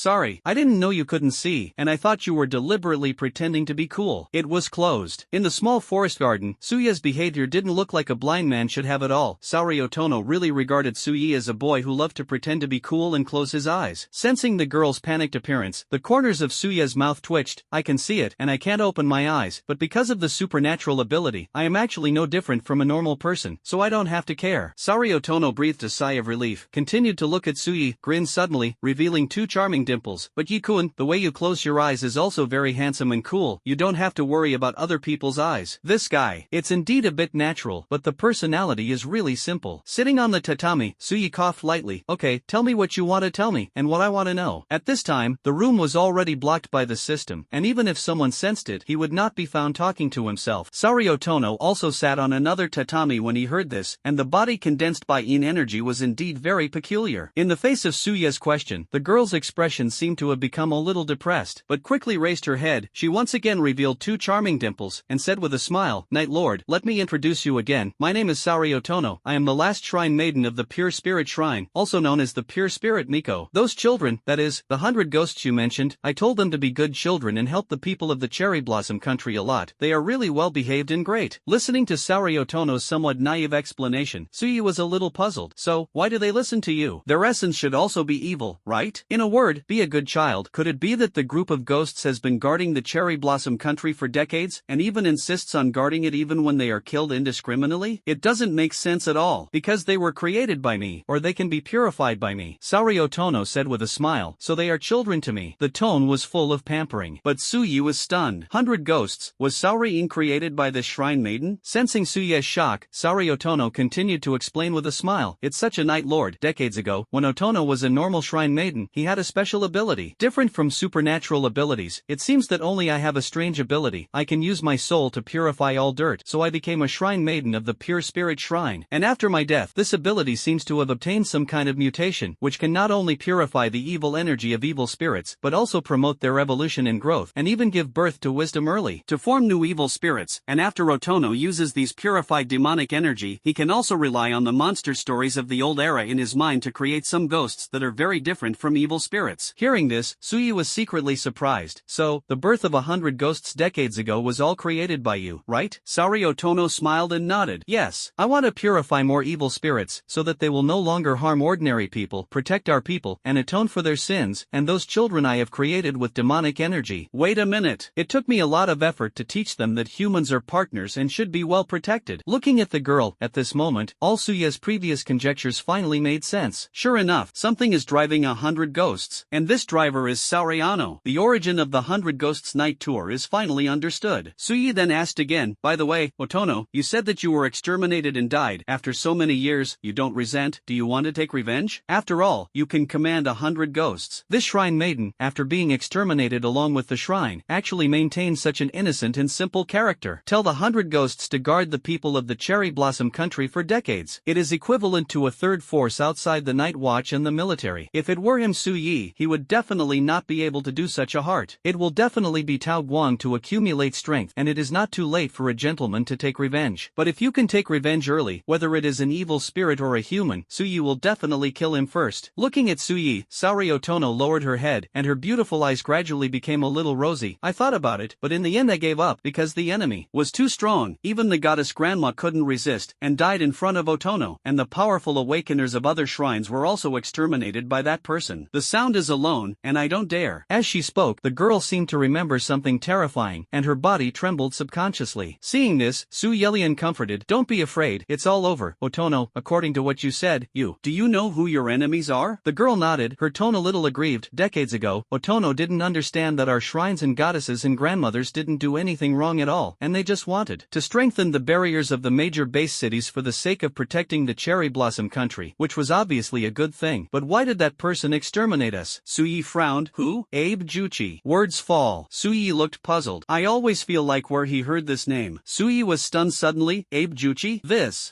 I didn't know you couldn't see, and I thought you were deliberately pretending to be cool. It was closed. In the small forest garden, Su Yi's behavior didn't look like a blind man should have at all. Sariotono really regarded Su Yi as a boy who loved to pretend to be cool and close his eyes. Sensing the girl's panicked appearance, the corners of Su Yi's mouth twitched. I can see it, and I can't open my eyes, but because of the supernatural ability, I am actually no different from a normal person, so I don't have to care. Sariotono breathed a sigh of relief, continued to look at Su Yi, grinned suddenly, revealing 2 charming dimples. But Yi-kun, the way you close your eyes is also very handsome and cool. You don't have to worry about other people's eyes. This guy, it's indeed a bit natural, but the personality is really simple. Sitting on the tatami, Su Yi coughed lightly. Okay, tell me what you want to tell me, and what I want to know. At this time, the room was already blocked by the system, and even if someone sensed it, he would not be found talking to himself. Sariotono also sat on another tatami when he heard this, and the body condensed by yin energy was indeed very peculiar. In the face of Su Yi's question, the girl's expression seemed to have become a little depressed, but quickly raised her head. She once again revealed 2 charming dimples, and said with a smile, Night Lord, let me introduce you again. My name is Sariotono. I am the last shrine maiden of the Pure Spirit Shrine, also known as the Pure Spirit Miko. Those children, that is, the 100 ghosts you mentioned, I told them to be good children and help the people of the Cherry Blossom Country a lot. They are really well behaved and great. Listening to Sariotono's somewhat naive explanation, Su Yi was a little puzzled. So, why do they listen to you? Their essence should also be evil, right? In a word, be a good child. Could it be that the group of ghosts has been guarding the Cherry Blossom Country for decades, and even insists on guarding it even when they are killed indiscriminately? It doesn't make sense at all, because they were created by me, or they can be purified by me. Sariotono said with a smile, so they are children to me. The tone was full of pampering. But Su Yi was stunned. 100 ghosts, was Saori-in created by this shrine maiden? Sensing Su Yi's shock, Sariotono continued to explain with a smile, it's such a Night Lord. Decades ago, when Otono was a normal shrine maiden, he had a special ability. Different from supernatural abilities, it seems that only I have a strange ability. I can use my soul to purify all dirt, so I became a shrine maiden of the Pure Spirit Shrine. And after my death, this ability seems to have obtained some kind of mutation, which can not only purify the evil energy of evil spirits, but also promote their evolution and growth, and even give birth to wisdom early, to form new evil spirits. And after Otono uses these purified demonic energy, he can also rely on the monster stories of the old era in his mind to create some ghosts that are very different from evil spirits. Hearing this, Su Yi was secretly surprised. So, the birth of 100 ghosts decades ago was all created by you, right? Sari Otono smiled and nodded. Yes, I want to purify more evil spirits so that they will no longer harm ordinary people, protect our people, and atone for their sins, and those children I have created with demonic energy. Wait a minute. It took me a lot of effort to teach them that humans are partners and should be well protected. Looking at the girl, at this moment, all Suya's previous conjectures finally made sense. Sure enough, something is driving 100 ghosts, and this driver is Sauriano. The origin of the 100 Ghosts Night Tour is finally understood. Suyi then asked again, by the way, Otono, you said that you were exterminated and died. After so many years, you don't resent, do you want to take revenge? After all, you can command 100 ghosts. This shrine maiden, after being exterminated along with the shrine, actually maintains such an innocent and simple character. Tell the 100 ghosts to guard the people of the Cherry Blossom country for decades. It is equivalent to a third force outside the Night Watch and the military. If it were him Suyi, he would definitely not be able to do such a heart. It will definitely be Tao Guang to accumulate strength, and it is not too late for a gentleman to take revenge. But if you can take revenge early, whether it is an evil spirit or a human, Suyi will definitely kill him first. Looking at Suyi, Saori Otono lowered her head, and her beautiful eyes gradually became a little rosy. I thought about it, but in the end I gave up, because the enemy was too strong. Even the goddess grandma couldn't resist, and died in front of Otono, and the powerful awakeners of other shrines were also exterminated by that person. The sound is alone, and I don't dare. As she spoke, the girl seemed to remember something terrifying, and her body trembled subconsciously. Seeing this, Su Yelian comforted, don't be afraid, it's all over. Otono, according to what you said, do you know who your enemies are? The girl nodded, her tone a little aggrieved. Decades ago, Otono didn't understand that our shrines and goddesses and grandmothers didn't do anything wrong at all, and they just wanted to strengthen the barriers of the major base cities for the sake of protecting the Cherry Blossom country, which was obviously a good thing. But why did that person exterminate us? Suyi frowned. Who? Abe Juchi. Words fall. Suyi looked puzzled. I always feel like where he heard this name. Suyi was stunned suddenly. Abe Juchi?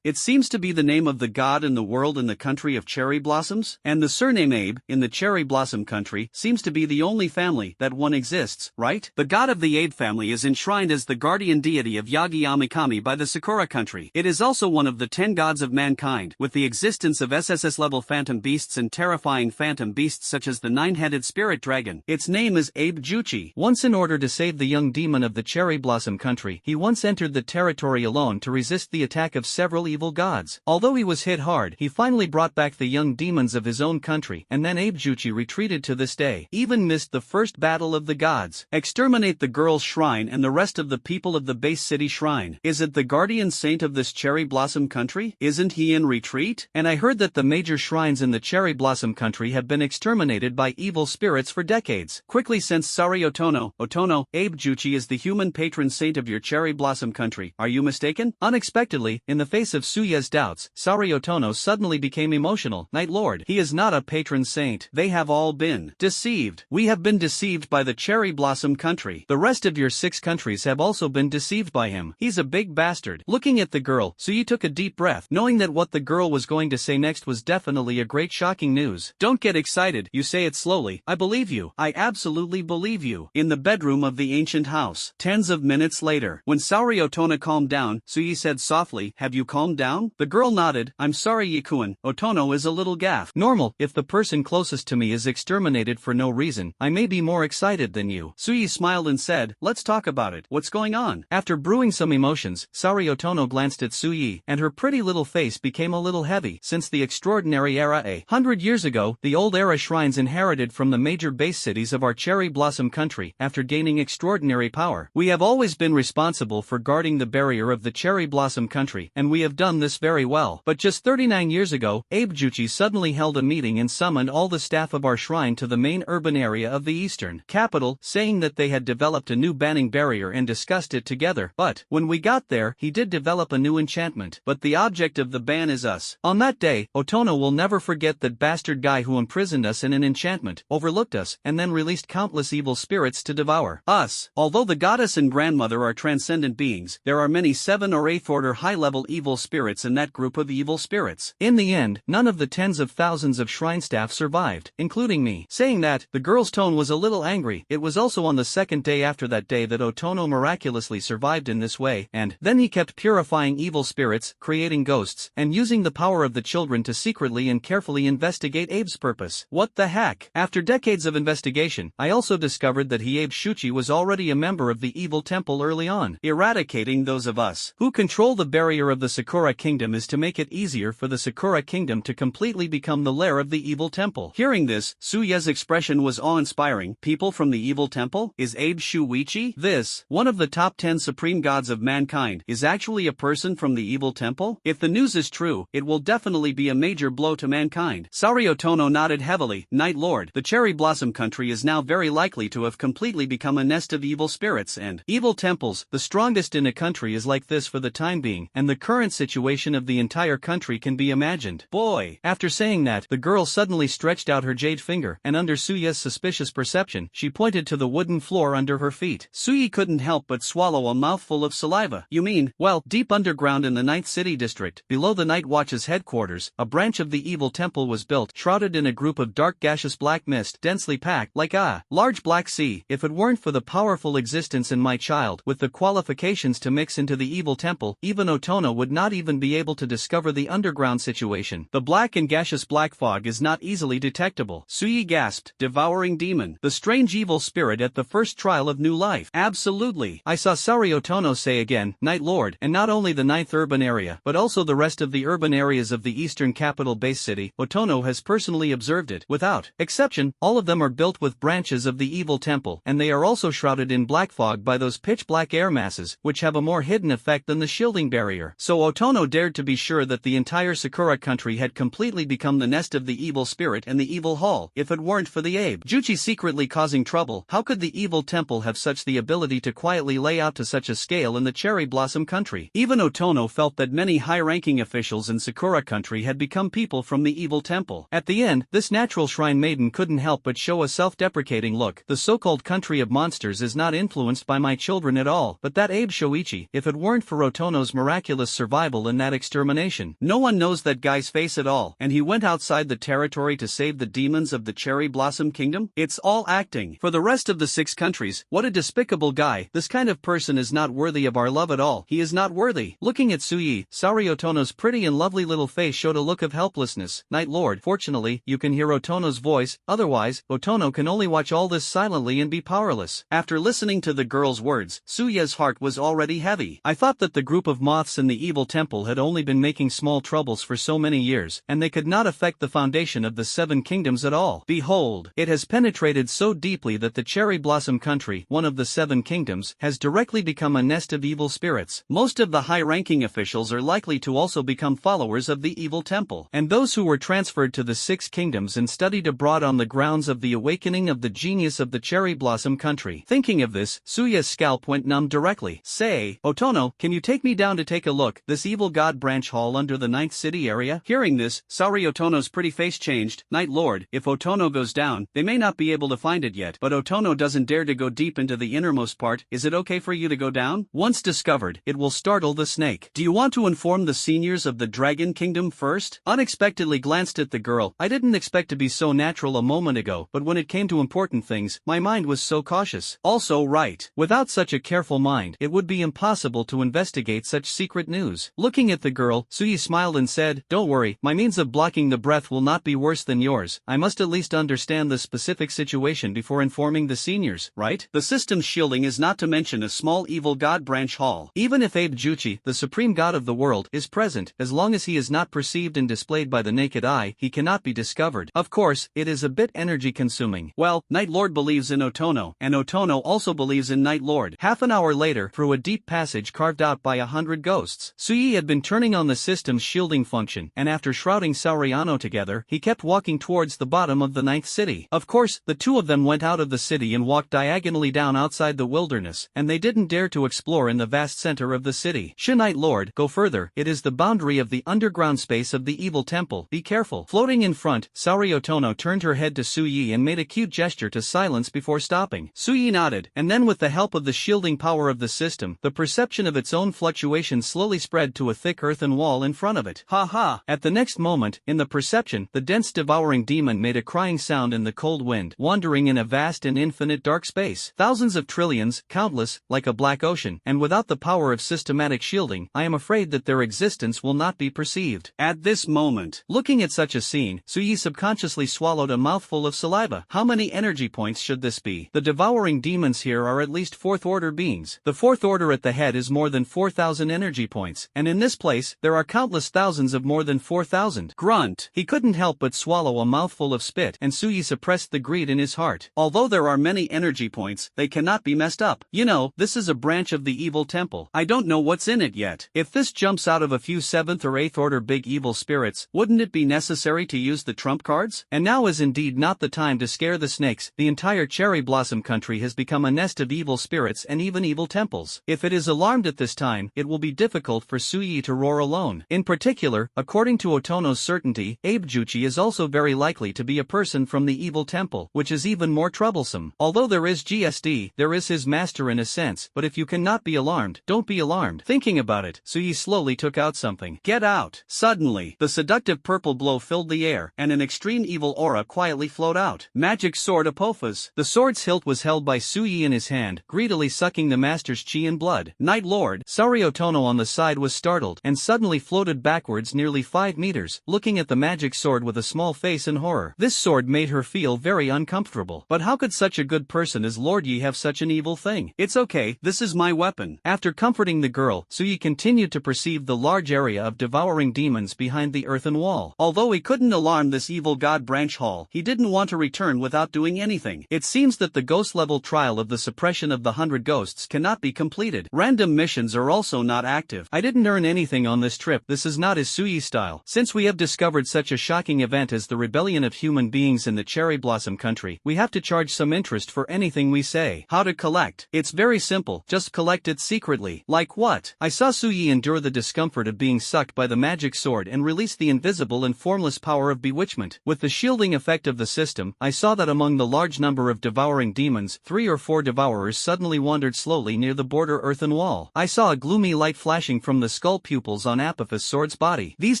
It seems to be the name of the god in the world in the country of cherry blossoms, and the surname Abe, in the cherry blossom country, seems to be the only family that one exists, right? The god of the Abe family is enshrined as the guardian deity of Yagi Amikami by the Sakura country. It is also one of the 10 gods of mankind, with the existence of SSS-level phantom beasts and terrifying phantom beasts such as the 9-headed spirit dragon. Its name is Abe Juchi. Once in order to save the young demon of the cherry blossom country, he once entered the territory alone to resist the attack of several evil gods. Although he was hit hard, he finally brought back the young demons of his own country, and then Abe Juchi retreated to this day. Even missed the first battle of the gods. Exterminate the girl's shrine and the rest of the people of the base city shrine. Is it the guardian saint of this cherry blossom country? Isn't he in retreat? And I heard that the major shrines in the cherry blossom country have been exterminated by evil spirits for decades. Quickly sensed Sari Otono. Otono, Abe Juchi is the human patron saint of your cherry blossom country. Are you mistaken? Unexpectedly, in the face of Suya's doubts, Sari Otono suddenly became emotional. Night Lord, he is not a patron saint. They have all been deceived. We have been deceived by the cherry blossom country. The rest of your 6 countries have also been deceived by him. He's a big bastard. Looking at the girl, Suyi took a deep breath, knowing that what the girl was going to say next was definitely a great shocking news. Don't get excited, you say it slowly. I believe you. I absolutely believe you. In the bedroom of the ancient house. Tens of minutes later, when Saori Otono calmed down, Suyi said softly, have you calmed down? The girl nodded. I'm sorry Yikuan, Otono is a little gaff. Normal, if the person closest to me is exterminated for no reason, I may be more excited than you. Suyi smiled and said, let's talk about it. What's going on? After brewing some emotions, Saori Otono glanced at Suyi, and her pretty little face became a little heavy. Since the extraordinary era 100 years ago, the old era shrines inherited from the major base cities of our cherry blossom country, after gaining extraordinary power. We have always been responsible for guarding the barrier of the cherry blossom country, and we have done this very well. But just 39 years ago, Abe Juchi suddenly held a meeting and summoned all the staff of our shrine to the main urban area of the eastern capital, saying that they had developed a new banning barrier and discussed it together. But, when we got there, he did develop a new enchantment. But the object of the ban is us. On that day, Otono will never forget that bastard guy who imprisoned us in an enchantment, overlooked us, and then released countless evil spirits to devour us. Although the goddess and grandmother are transcendent beings, there are many 7th or 8th order high-level evil spirits in that group of evil spirits. In the end, none of the tens of thousands of shrine staff survived, including me. Saying that, the girl's tone was a little angry. It was also on the second day after that day that Otono miraculously survived in this way, and then he kept purifying evil spirits, creating ghosts, and using the power of the children to secretly and carefully investigate Abe's purpose. What the heck? After decades of investigation, I also discovered that Abe Shuchi was already a member of the evil temple early on. eradicating those of us who control the barrier of the Sakura Kingdom is to make it easier for the Sakura Kingdom to completely become the lair of the evil temple. Hearing this, Suya's expression was awe-inspiring. People from the evil temple? Is Abe Shuichi? This, one of the top 10 supreme gods of mankind, is actually a person from the evil temple? If the news is true, it will definitely be a major blow to mankind. Sariotono nodded heavily. Night Lord, the Cherry Blossom Country is now very likely to have completely become a nest of evil spirits and evil temples. The strongest in a country is like this for the time being, and the current situation of the entire country can be imagined. Boy! After saying that, the girl suddenly stretched out her jade finger, and under Suya's suspicious perception, she pointed to the wooden floor under her feet. Suyi couldn't help but swallow a mouthful of saliva. You mean, well, deep underground in the Ninth City District, below the Night Watch's headquarters, a branch of the evil temple was built, shrouded in a group of dark gaseous black mist, densely packed, like a large black sea. If it weren't for the powerful existence in my child, with the qualifications to mix into the evil temple, even Otono would not even be able to discover the underground situation. The black and gaseous black fog is not easily detectable. Suyi gasped. Devouring demon. The strange evil spirit at the first trial of new life. Absolutely. I saw Sariotono say again, Night Lord, and not only the 9th urban area, but also the rest of the urban areas of the eastern capital base city. Otono has personally observed it. Without exception, all of them are built with branches of the evil temple, and they are also shrouded in black fog by those pitch-black air masses, which have a more hidden effect than the shielding barrier. So Otono dared to be sure that the entire Sakura country had completely become the nest of the evil spirit and the evil hall. If it weren't for the Abe Juchi secretly causing trouble, how could the evil temple have such the ability to quietly lay out to such a scale in the Cherry Blossom country? Even Otono felt that many high-ranking officials in Sakura country had become people from the evil temple. At the end, this natural shrine maiden couldn't help but show a self-deprecating look. The so-called country of monsters is not influenced by my children at all, but that Abe Shoichi, if it weren't for Otono's miraculous survival in that extermination. No one knows that guy's face at all, and he went outside the territory to save the demons of the Cherry Blossom Kingdom? It's all acting. For the rest of the 6 countries, what a despicable guy. This kind of person is not worthy of our love at all. He is not worthy. Looking at Suyi, Sariotono's pretty and lovely little face showed a look of helplessness. Night Lord, fortunately, you can hear Otono's voice, otherwise, Otono can only watch all this silently and be powerless. After listening to the girl's words, Suya's heart was already heavy. I thought that the group of moths in the evil temple had only been making small troubles for so many years, and they could not affect the foundation of the 7 kingdoms at all. Behold, it has penetrated so deeply that the Cherry Blossom country, one of the 7 kingdoms, has directly become a nest of evil spirits. Most of the high-ranking officials are likely to also become followers of the evil temple, and those who were transferred to the 6 kingdoms and studied abroad on the grounds of the awakening of the genius of the Cherry Blossom country. Thinking of this, Suya's scalp went numb directly. Say, Otono, can you take me down to take a look, this evil god branch hall under the 9th city area? Hearing this, Sariotono's pretty face changed. Night Lord, if Otono goes down, they may not be able to find it yet, but Otono doesn't dare to go deep into the innermost part. Is it okay for you to go down? Once discovered, it will startle the snake. Do you want to inform the seniors of the Dragon Kingdom first? Unexpectedly glanced at the girl. I didn't expect to be so natural a moment ago, but when it came to important things, my mind was so cautious. Also right. Without such a careful mind, it would be impossible to investigate such secret news. Looking at the girl, Suyi smiled and said, Don't worry, my means of blocking the breath will not be worse than yours. I must at least understand the specific situation before informing the seniors, right? The system's shielding is not to mention a small evil god branch hall. Even if Abe Juchi, the supreme god of the world, is present, as long as he is not perceived and displayed by the naked eye, he cannot be discovered. Of course, it is a bit energy consuming. Well, Night Lord believes in Otono, and Otono also believes in Night Lord. Half an hour later, through a deep passage carved out by 100 ghosts, Suyi had been turning on the system's shielding function, and after shrouding Sauriano together, he kept walking towards the bottom of the 9th city. Of course, the two of them went out of the city and walked diagonally down outside the wilderness, and they didn't dare to explore in the vast center of the city. Should Night Lord go further, it is the boundary of the underground space of the evil temple. Be careful. Floating in front, Sariotono turned her head to Suyi and made a cute gesture to silence before stopping. Suyi nodded, and then with the help of the shielding power of the system, the perception of its own fluctuation slowly spread to a thick earthen wall in front of it. Ha ha! At the next moment, in the perception, the dense devouring demon made a crying sound in the cold wind, wandering in a vast and infinite dark space. Thousands of trillions, countless, like a black ocean, and without the power of systematic shielding, I am afraid that their existence will not be perceived. At this moment, looking at such a scene, Suyi subconsciously swallowed a mouthful of saliva. How many energy points should this be? The devouring demons here are at least 4th-order beings. The fourth order at the head is more than 4,000 energy points, and in this place, there are countless thousands of more than 4,000. Grunt. He couldn't help but swallow a mouthful of spit, and Suyi suppressed the greed in his heart. Although there are many energy points, they cannot be messed up. You know, this is a branch of the evil temple. I don't know what's in it yet. If this jumps out of a few 7th or 8th order big evil spirits, wouldn't it be necessary to use the trump cards? And now is indeed not the time to scare the snakes. The entire cherry blossom country has become a nest of evil spirits and even evil temples. If it is alarmed at this time, it will be difficult for Suyi to roar alone. In particular, according to Otono's certainty, Abejuchi is also very likely to be a person from the evil temple, which is even more troublesome. Although there is GSD, there is his master in a sense, but if you cannot be alarmed, don't be alarmed. Thinking about it, Suyi slowly took out something. Get out! Suddenly, the seductive purple glow filled the air, and an extreme evil aura quietly flowed out. Magic sword Apophis. The sword's hilt was held by Suyi in his hand, greedily sucking the master's chi and blood. Night Lord. Sariotono on the side was startled, and suddenly floated backwards nearly 5 meters, looking at the magic sword with a small face in horror. This sword made her feel very uncomfortable. But how could such a good person as Lord Yi have such an evil thing? It's okay, this is my weapon. After comforting the girl, Suyi continued to perceive the large area of devouring demons behind the earthen wall. Although he couldn't alarm this evil god branch hall, he didn't want to return without doing anything. It seems that the ghost level trial of the suppression of the 100 ghosts cannot be completed. Random missions are also not active. I didn't earn anything on this trip. This is not his Suyi style. Since we have discovered such a shocking event as the rebellion of human beings in the cherry blossom country, we have to charge some interest for anything we say. How to collect? It's very simple, just collect it secretly. Like what? I saw Suyi endure the discomfort of being sucked by the magic sword and release the invisible and formless power of bewitchment. With the shielding effect of the system, I saw that among the large number of devouring demons, 3 or 4 devourers suddenly wandered slowly near the border earthen wall. I saw a gloomy light flashing from the skull pupils on Apophis' sword's body. These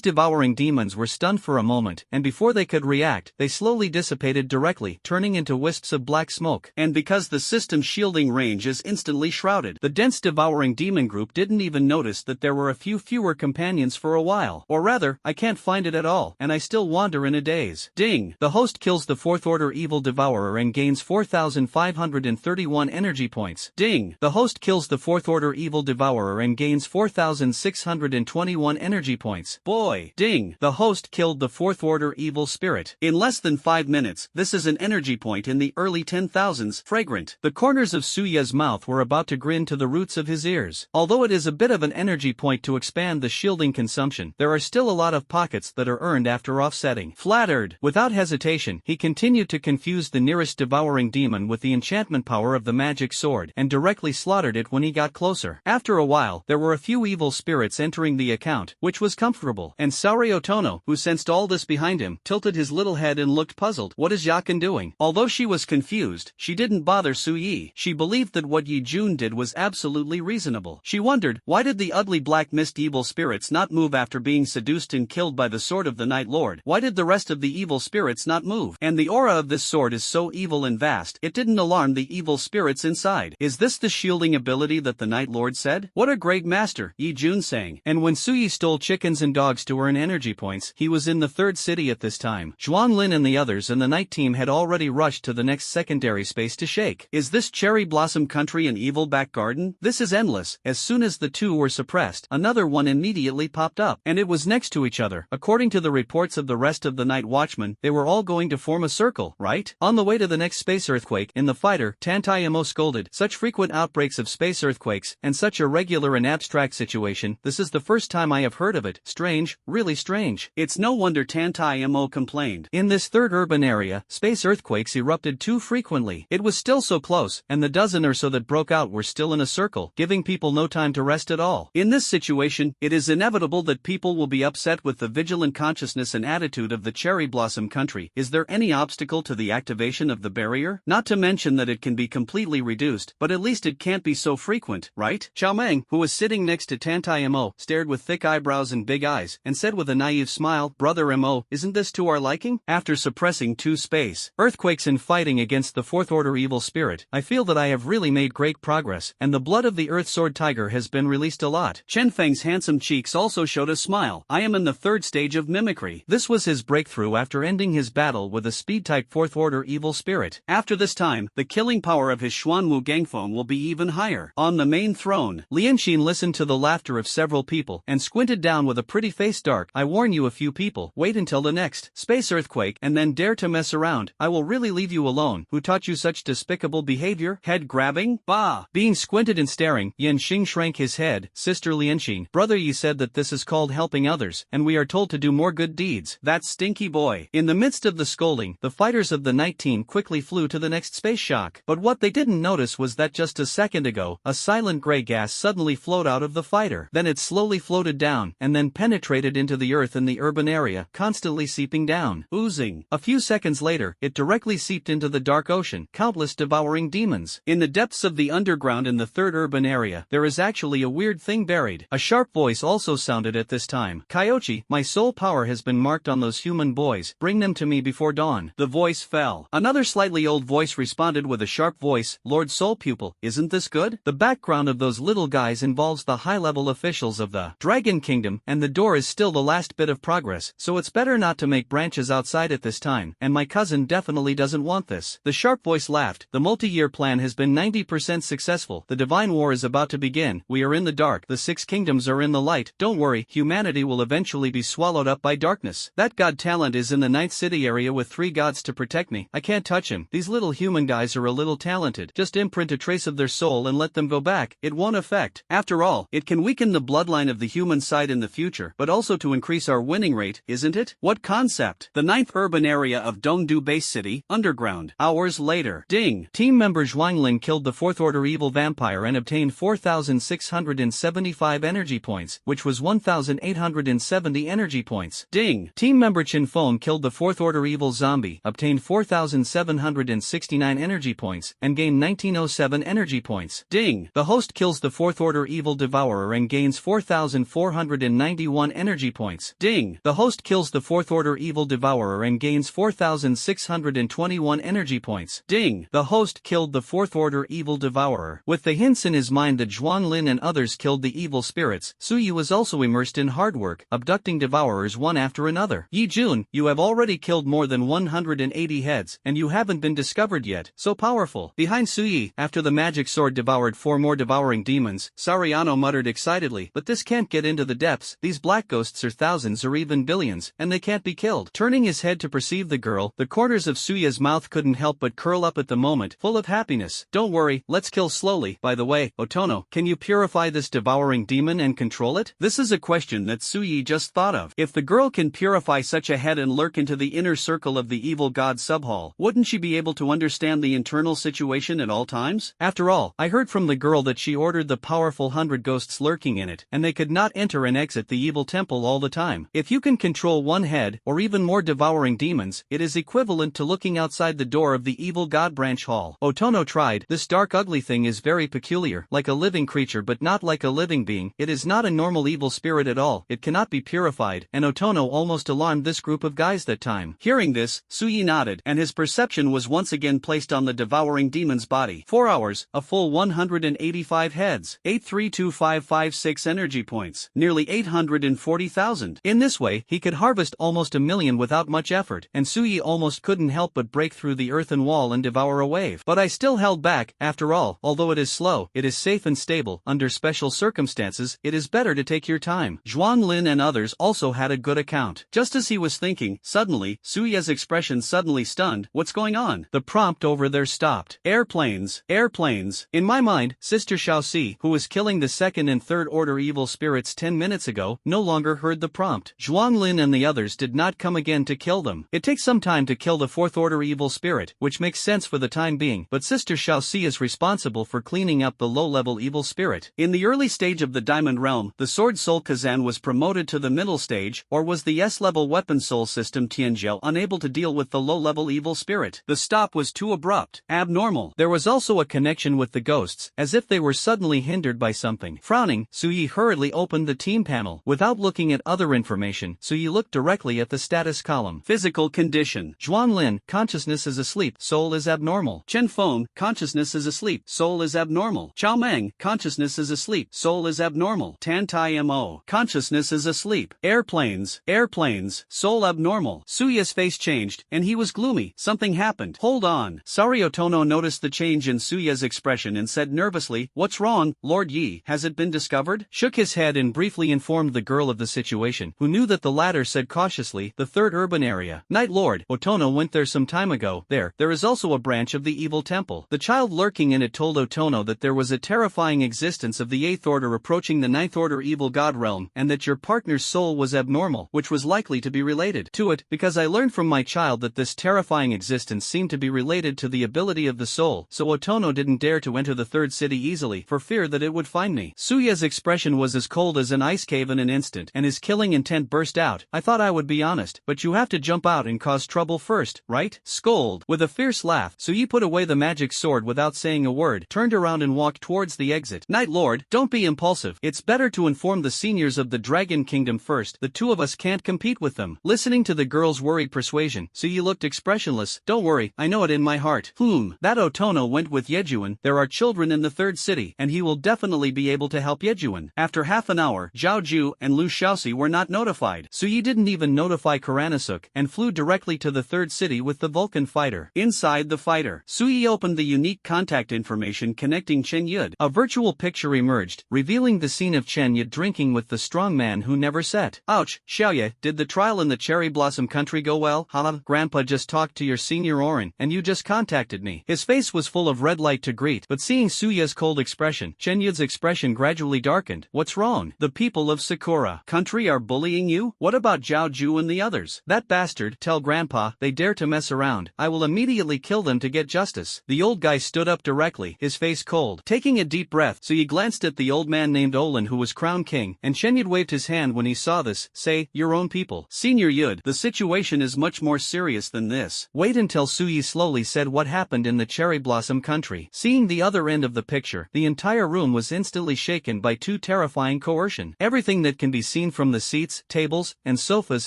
devouring demons were stunned for a moment, and before they could react, they slowly dissipated directly, turning into wisps of black smoke. And because the system's shielding range is instantly shrouded, the dense devouring demon group didn't even notice that there were a few fewer companions for a while. Or rather, I can't find it at all, and I still wander in a daze. Ding! The host kills the 4th order evil devourer and gains 4,531 energy points. Ding! The host kills the 4th order evil devourer and gains 4,621 energy points. Boy! Ding! The host killed the 4th order evil spirit. In less than 5 minutes, this is an energy point in the early 10,000s. Fragrant. The corners of Suya's mouth were about to grin to the roots of his ears. Although it is a bit of an energy point to expand the shielding consumption, there are still a lot of pockets that are earned after offsetting. Flattered. Without hesitation, he continued to confuse the nearest devouring demon with the enchantment power of the magic sword, and directly slaughtered it when he got closer. After a while, there were a few evil spirits entering the account, which was comfortable, and Sariotono, who sensed all this behind him, tilted his little head and looked puzzled. What is Yakan doing? Although she was confused, she didn't bother Suyi. She believed that what Yi Jun did was absolutely reasonable. She wondered, why did the ugly black mist evil spirits not move after being seduced and killed by the sword of the Night Lord? Why did the rest of the evil spirits not move? And the aura of this sword is so evil and vast, it didn't alarm the evil spirits inside. Is this the shielding ability that the Night Lord said? What a great master, Yi Jun sang. And when Suyi stole chickens and dogs to earn energy points, he was in the 3rd city at this time. Zhuan Lin and the others in the night team had already rushed to the next secondary space to shake. Is this cherry blossom country an evil back garden? This is endless. As soon as the 2 were suppressed, another one immediately popped up, and it was next to each other. According to the reports of the rest of the night watchmen, they were all going to form a circle, right? On the way to the next space earthquake, in the fighter, Tantayamo scolded, such frequent outbreaks of space earthquakes, and such a regular and abstract situation, this is the first time I have heard of it. Strange, really strange. It's no wonder Tantayamo complained. In this 3rd urban area, space earthquakes erupted too frequently. It was still so close, and the dozen or so that broke out were still in a circle, giving people no time to rest at all. In this situation, it is inevitable that people will be upset with the vigilant consciousness and attitude of the cherry blossom country. Is there any obstacle to the activation of the barrier? Not to mention that it can be completely reduced, but at least it can't be so frequent, right? Xiaomeng, who was sitting next to Tantayamo, stared with thick eyebrows and big eyes, and said with a naive smile, Brother Mo, isn't this to our liking? After suppressing 2 space earthquakes and fighting against the 4th order evil spirit, I feel that I have really made great progress, and the blood of the Earth Sword Tiger has been released a lot. Chen Feng's handsome cheeks also showed a smile. I am in the 3rd stage of mimicry. This was his breakthrough after ending his battle with a speed-type 4th order evil spirit. After this time, the killing power of his Xuanwu Gangfeng will be even higher. On the main throne, Lianxin listened to the laughter of several people and squinted down with a pretty face. Dark, I warn you, a few people, wait until the next space earthquake and then dare to mess around. I will really leave you alone. Who taught you such despicable behavior? Head grabbing? Bah! Being squinted and staring, Yanxing shrank his head. Sister Lianxin, brother, you said that this is called helping others, and we are told to do more good deeds. That stinky boy. In the midst of the scolding, the fighters of the night team quickly flew to the next space shock. But what they didn't notice was that just a second ago, a silent gray gas suddenly flowed out of the fighter. Then it slowly floated down, and then penetrated into the earth in the urban area, constantly seeping down, oozing. A few seconds later, it directly seeped into the dark ocean. Countless devouring demons. In the depths of the underground in the third urban area, there is actually a weird thing buried. A sharp voice also sounded at this time. Kyochi, my soul power has been marked on those human boys. Bring them to me before dawn. The voice fell. Another slightly old voice responded with a sharp voice. Lord Soul Pupil, isn't this good? The background of those little guys involves the high-level officials of the Dragon Kingdom, and the door is still the last bit of progress, so it's better not to make branches outside at this time, and my cousin definitely doesn't want this. The sharp voice laughed. The multi-year plan has been 90% successful. The divine war is about to begin. We are in the dark. The 6 kingdoms are in the light. Don't worry, humanity will eventually be swallowed up by darkness. That god Talent is in the ninth city area with 3 gods to protect me. I can't touch him. These little human guys are a little talented. Just imprint a trace of their soul and let them go back. It won't affect. After all, it can weaken the bloodline of the human side in the future, but also to increase our winning rate, isn't it? What concept? The 9th urban area of Dongdu Base City, underground. Hours later. Ding! Team member Zhuanglin killed the 4th order evil vampire and obtained 4,675 energy points, which was 1,870 energy points. Ding! Team member Qin Feng killed the 4th order evil zombie, obtained 4,769 energy points, and gained 1907 energy points. Ding! The host kills the 4th order evil devourer and gains 4,491 energy points. Ding! The host kills the 4th order evil devourer and gains 4,621 energy points. Ding! The host killed the 4th order evil devourer. With the hints in his mind that Zhuanglin and others killed the evil spirits, Suyu was also immersed in hard work, abducting devourers one after another. Yi Jun, you have already killed more than 180 heads, and you haven't been discovered yet. So powerful. Behind Suyi, after the magic sword devoured 4 more devouring demons, Sariano muttered excitedly, but this can't get into the depths. These black ghosts are thousands or even billions, and they can't be killed. Turning his head to perceive the girl, the corners of Suya's mouth couldn't help but curl up at the moment, full of happiness. Don't worry, let's kill slowly. By the way, Otono, can you purify this devouring demon and control it? This is a question that Suyi just thought of. If the girl can purify such a head and lurk into the inner circle of the evil god subhall, wouldn't she be able to understand the internal situation at all times? After all, I heard from the girl that she ordered the powerful 100 ghosts lurking in it, and they could not enter and exit the evil temple all the time. If you can control one head, or even more devouring demons, it is equivalent to looking outside the door of the evil god branch hall. Otono tried. This dark ugly thing is very peculiar, like a living creature but not like a living being. It is not a normal evil spirit at all. It cannot be purified, and Otono almost alarmed this group of guys that time. Hearing this, Suyi nodded, and his perception was once again placed on the devouring demon's body. 4 hours, a full 185 heads, 832556 energy points, nearly 840,000. In this way, he could harvest almost 1 million without much effort, and Suyi almost couldn't help but break through the earthen wall and devour a wave. But I still held back. After all, although it is slow, it is safe and stable. Under special circumstances, it is better to take your time. Zhuanglin and others also had a good account. Just as he was thinking, suddenly, Suya's expression suddenly stunned. What's going on? The prompt over there stopped. Airplanes, airplanes. In my mind, Sister Shaoxi, who was killing the 2nd and 3rd order evil spirits 10 minutes ago, no longer heard the prompt. Zhuanglin and the others did not come again to kill them. It takes some time to kill the 4th order evil spirit, which makes sense for the time being, but Sister Shaoxi is responsible for cleaning up the low-level evil spirit. In the early stage of the Diamond Realm, the Sword Soul Kazan was promoted to the middle stage, or was the S-level weapon soul system Tianzhou unable to deal with the low-level evil spirit? The stop was too abrupt, abnormal. There was also a connection with the ghosts, as if they were suddenly hindered by something. Frowning, Suyi hurriedly opened the team panel. Without looking at other information, Suyi looked directly at the status column. Physical condition. Zhuanglin, consciousness is asleep, soul is abnormal. Chen Feng, consciousness is asleep, soul is abnormal. Chao Meng, consciousness is asleep, soul is abnormal. Tan Tai Mo, consciousness is asleep. Airplanes, airplanes, soul abnormal. Suya's face changed, and he was gloomy. Something happened. Hold on. Sariotono noticed the change in Suya's expression and and said nervously, "What's wrong, Lord Yi? Has it been discovered?" Shook his head and briefly informed the girl of the situation, who knew that the latter said cautiously, "The third urban area. Knight Lord, Otono went there some time ago. There is also a branch of the evil temple." The child lurking in it told Otono that there was a terrifying existence of the eighth order approaching the ninth order evil god realm, and that your partner's soul was abnormal, which was likely to be related to it, because I learned from my child that this terrifying existence seemed to be related to the ability of the soul, so Otono didn't dare to enter the third city easily for fear that it would find me. Suya's expression was as cold as an ice cave in an instant, and his killing intent burst out. "I thought I would be honest, but you have to jump out and cause trouble first, right?" Scold. With a fierce laugh, Suyi put away the magic sword without saying a word, turned around and walked towards the exit. "Knight Lord, don't be impulsive. It's better to inform the seniors of the Dragon Kingdom first. The two of us can't compete with them." Listening to the girl's worried persuasion, Suyi looked expressionless. "Don't worry, I know it in my heart." That Otono went with Yejuan. There are children in the third city, and he will definitely be able to help Yejuan. After half an hour, Zhao Ju and Lu Shaoxi were not notified. Suyi didn't even notify Karanasuk, and flew directly to the third city with the Vulcan fighter. Inside the fighter, Suyi opened the unique contact information connecting Chen Yud. A virtual picture emerged, revealing the scene of Chen Yud drinking with the strong man who never set. "Ouch, Xiaoye, did the trial in the Cherry Blossom country go well?" "Haha, Grandpa just talked to your senior Orin, and you just contacted me." His face was full of red light to greet, but seeing Suya's cold expression, Chen Yud's expression gradually darkened. "What's wrong? The people of Sakura country are bullying you? What about Zhao Ju and the others?" "That bastard, tell Grandpa, they dare to mess around. I will immediately kill them to get justice." The old guy stood up directly, his face cold. Taking a deep breath, Suyi glanced at the old man named Olin who was crowned king, and Chen Yud waved his hand when he saw this. "Say, your own people." "Senior Yud, the situation is much more serious than this. Wait until." Suyi slowly said what happened in the Cherry Blossom country. Seeing the other end of the picture, the entire room was instantly shaken by two terrifying coercion. Everything that can be seen from the seats, tables, and sofas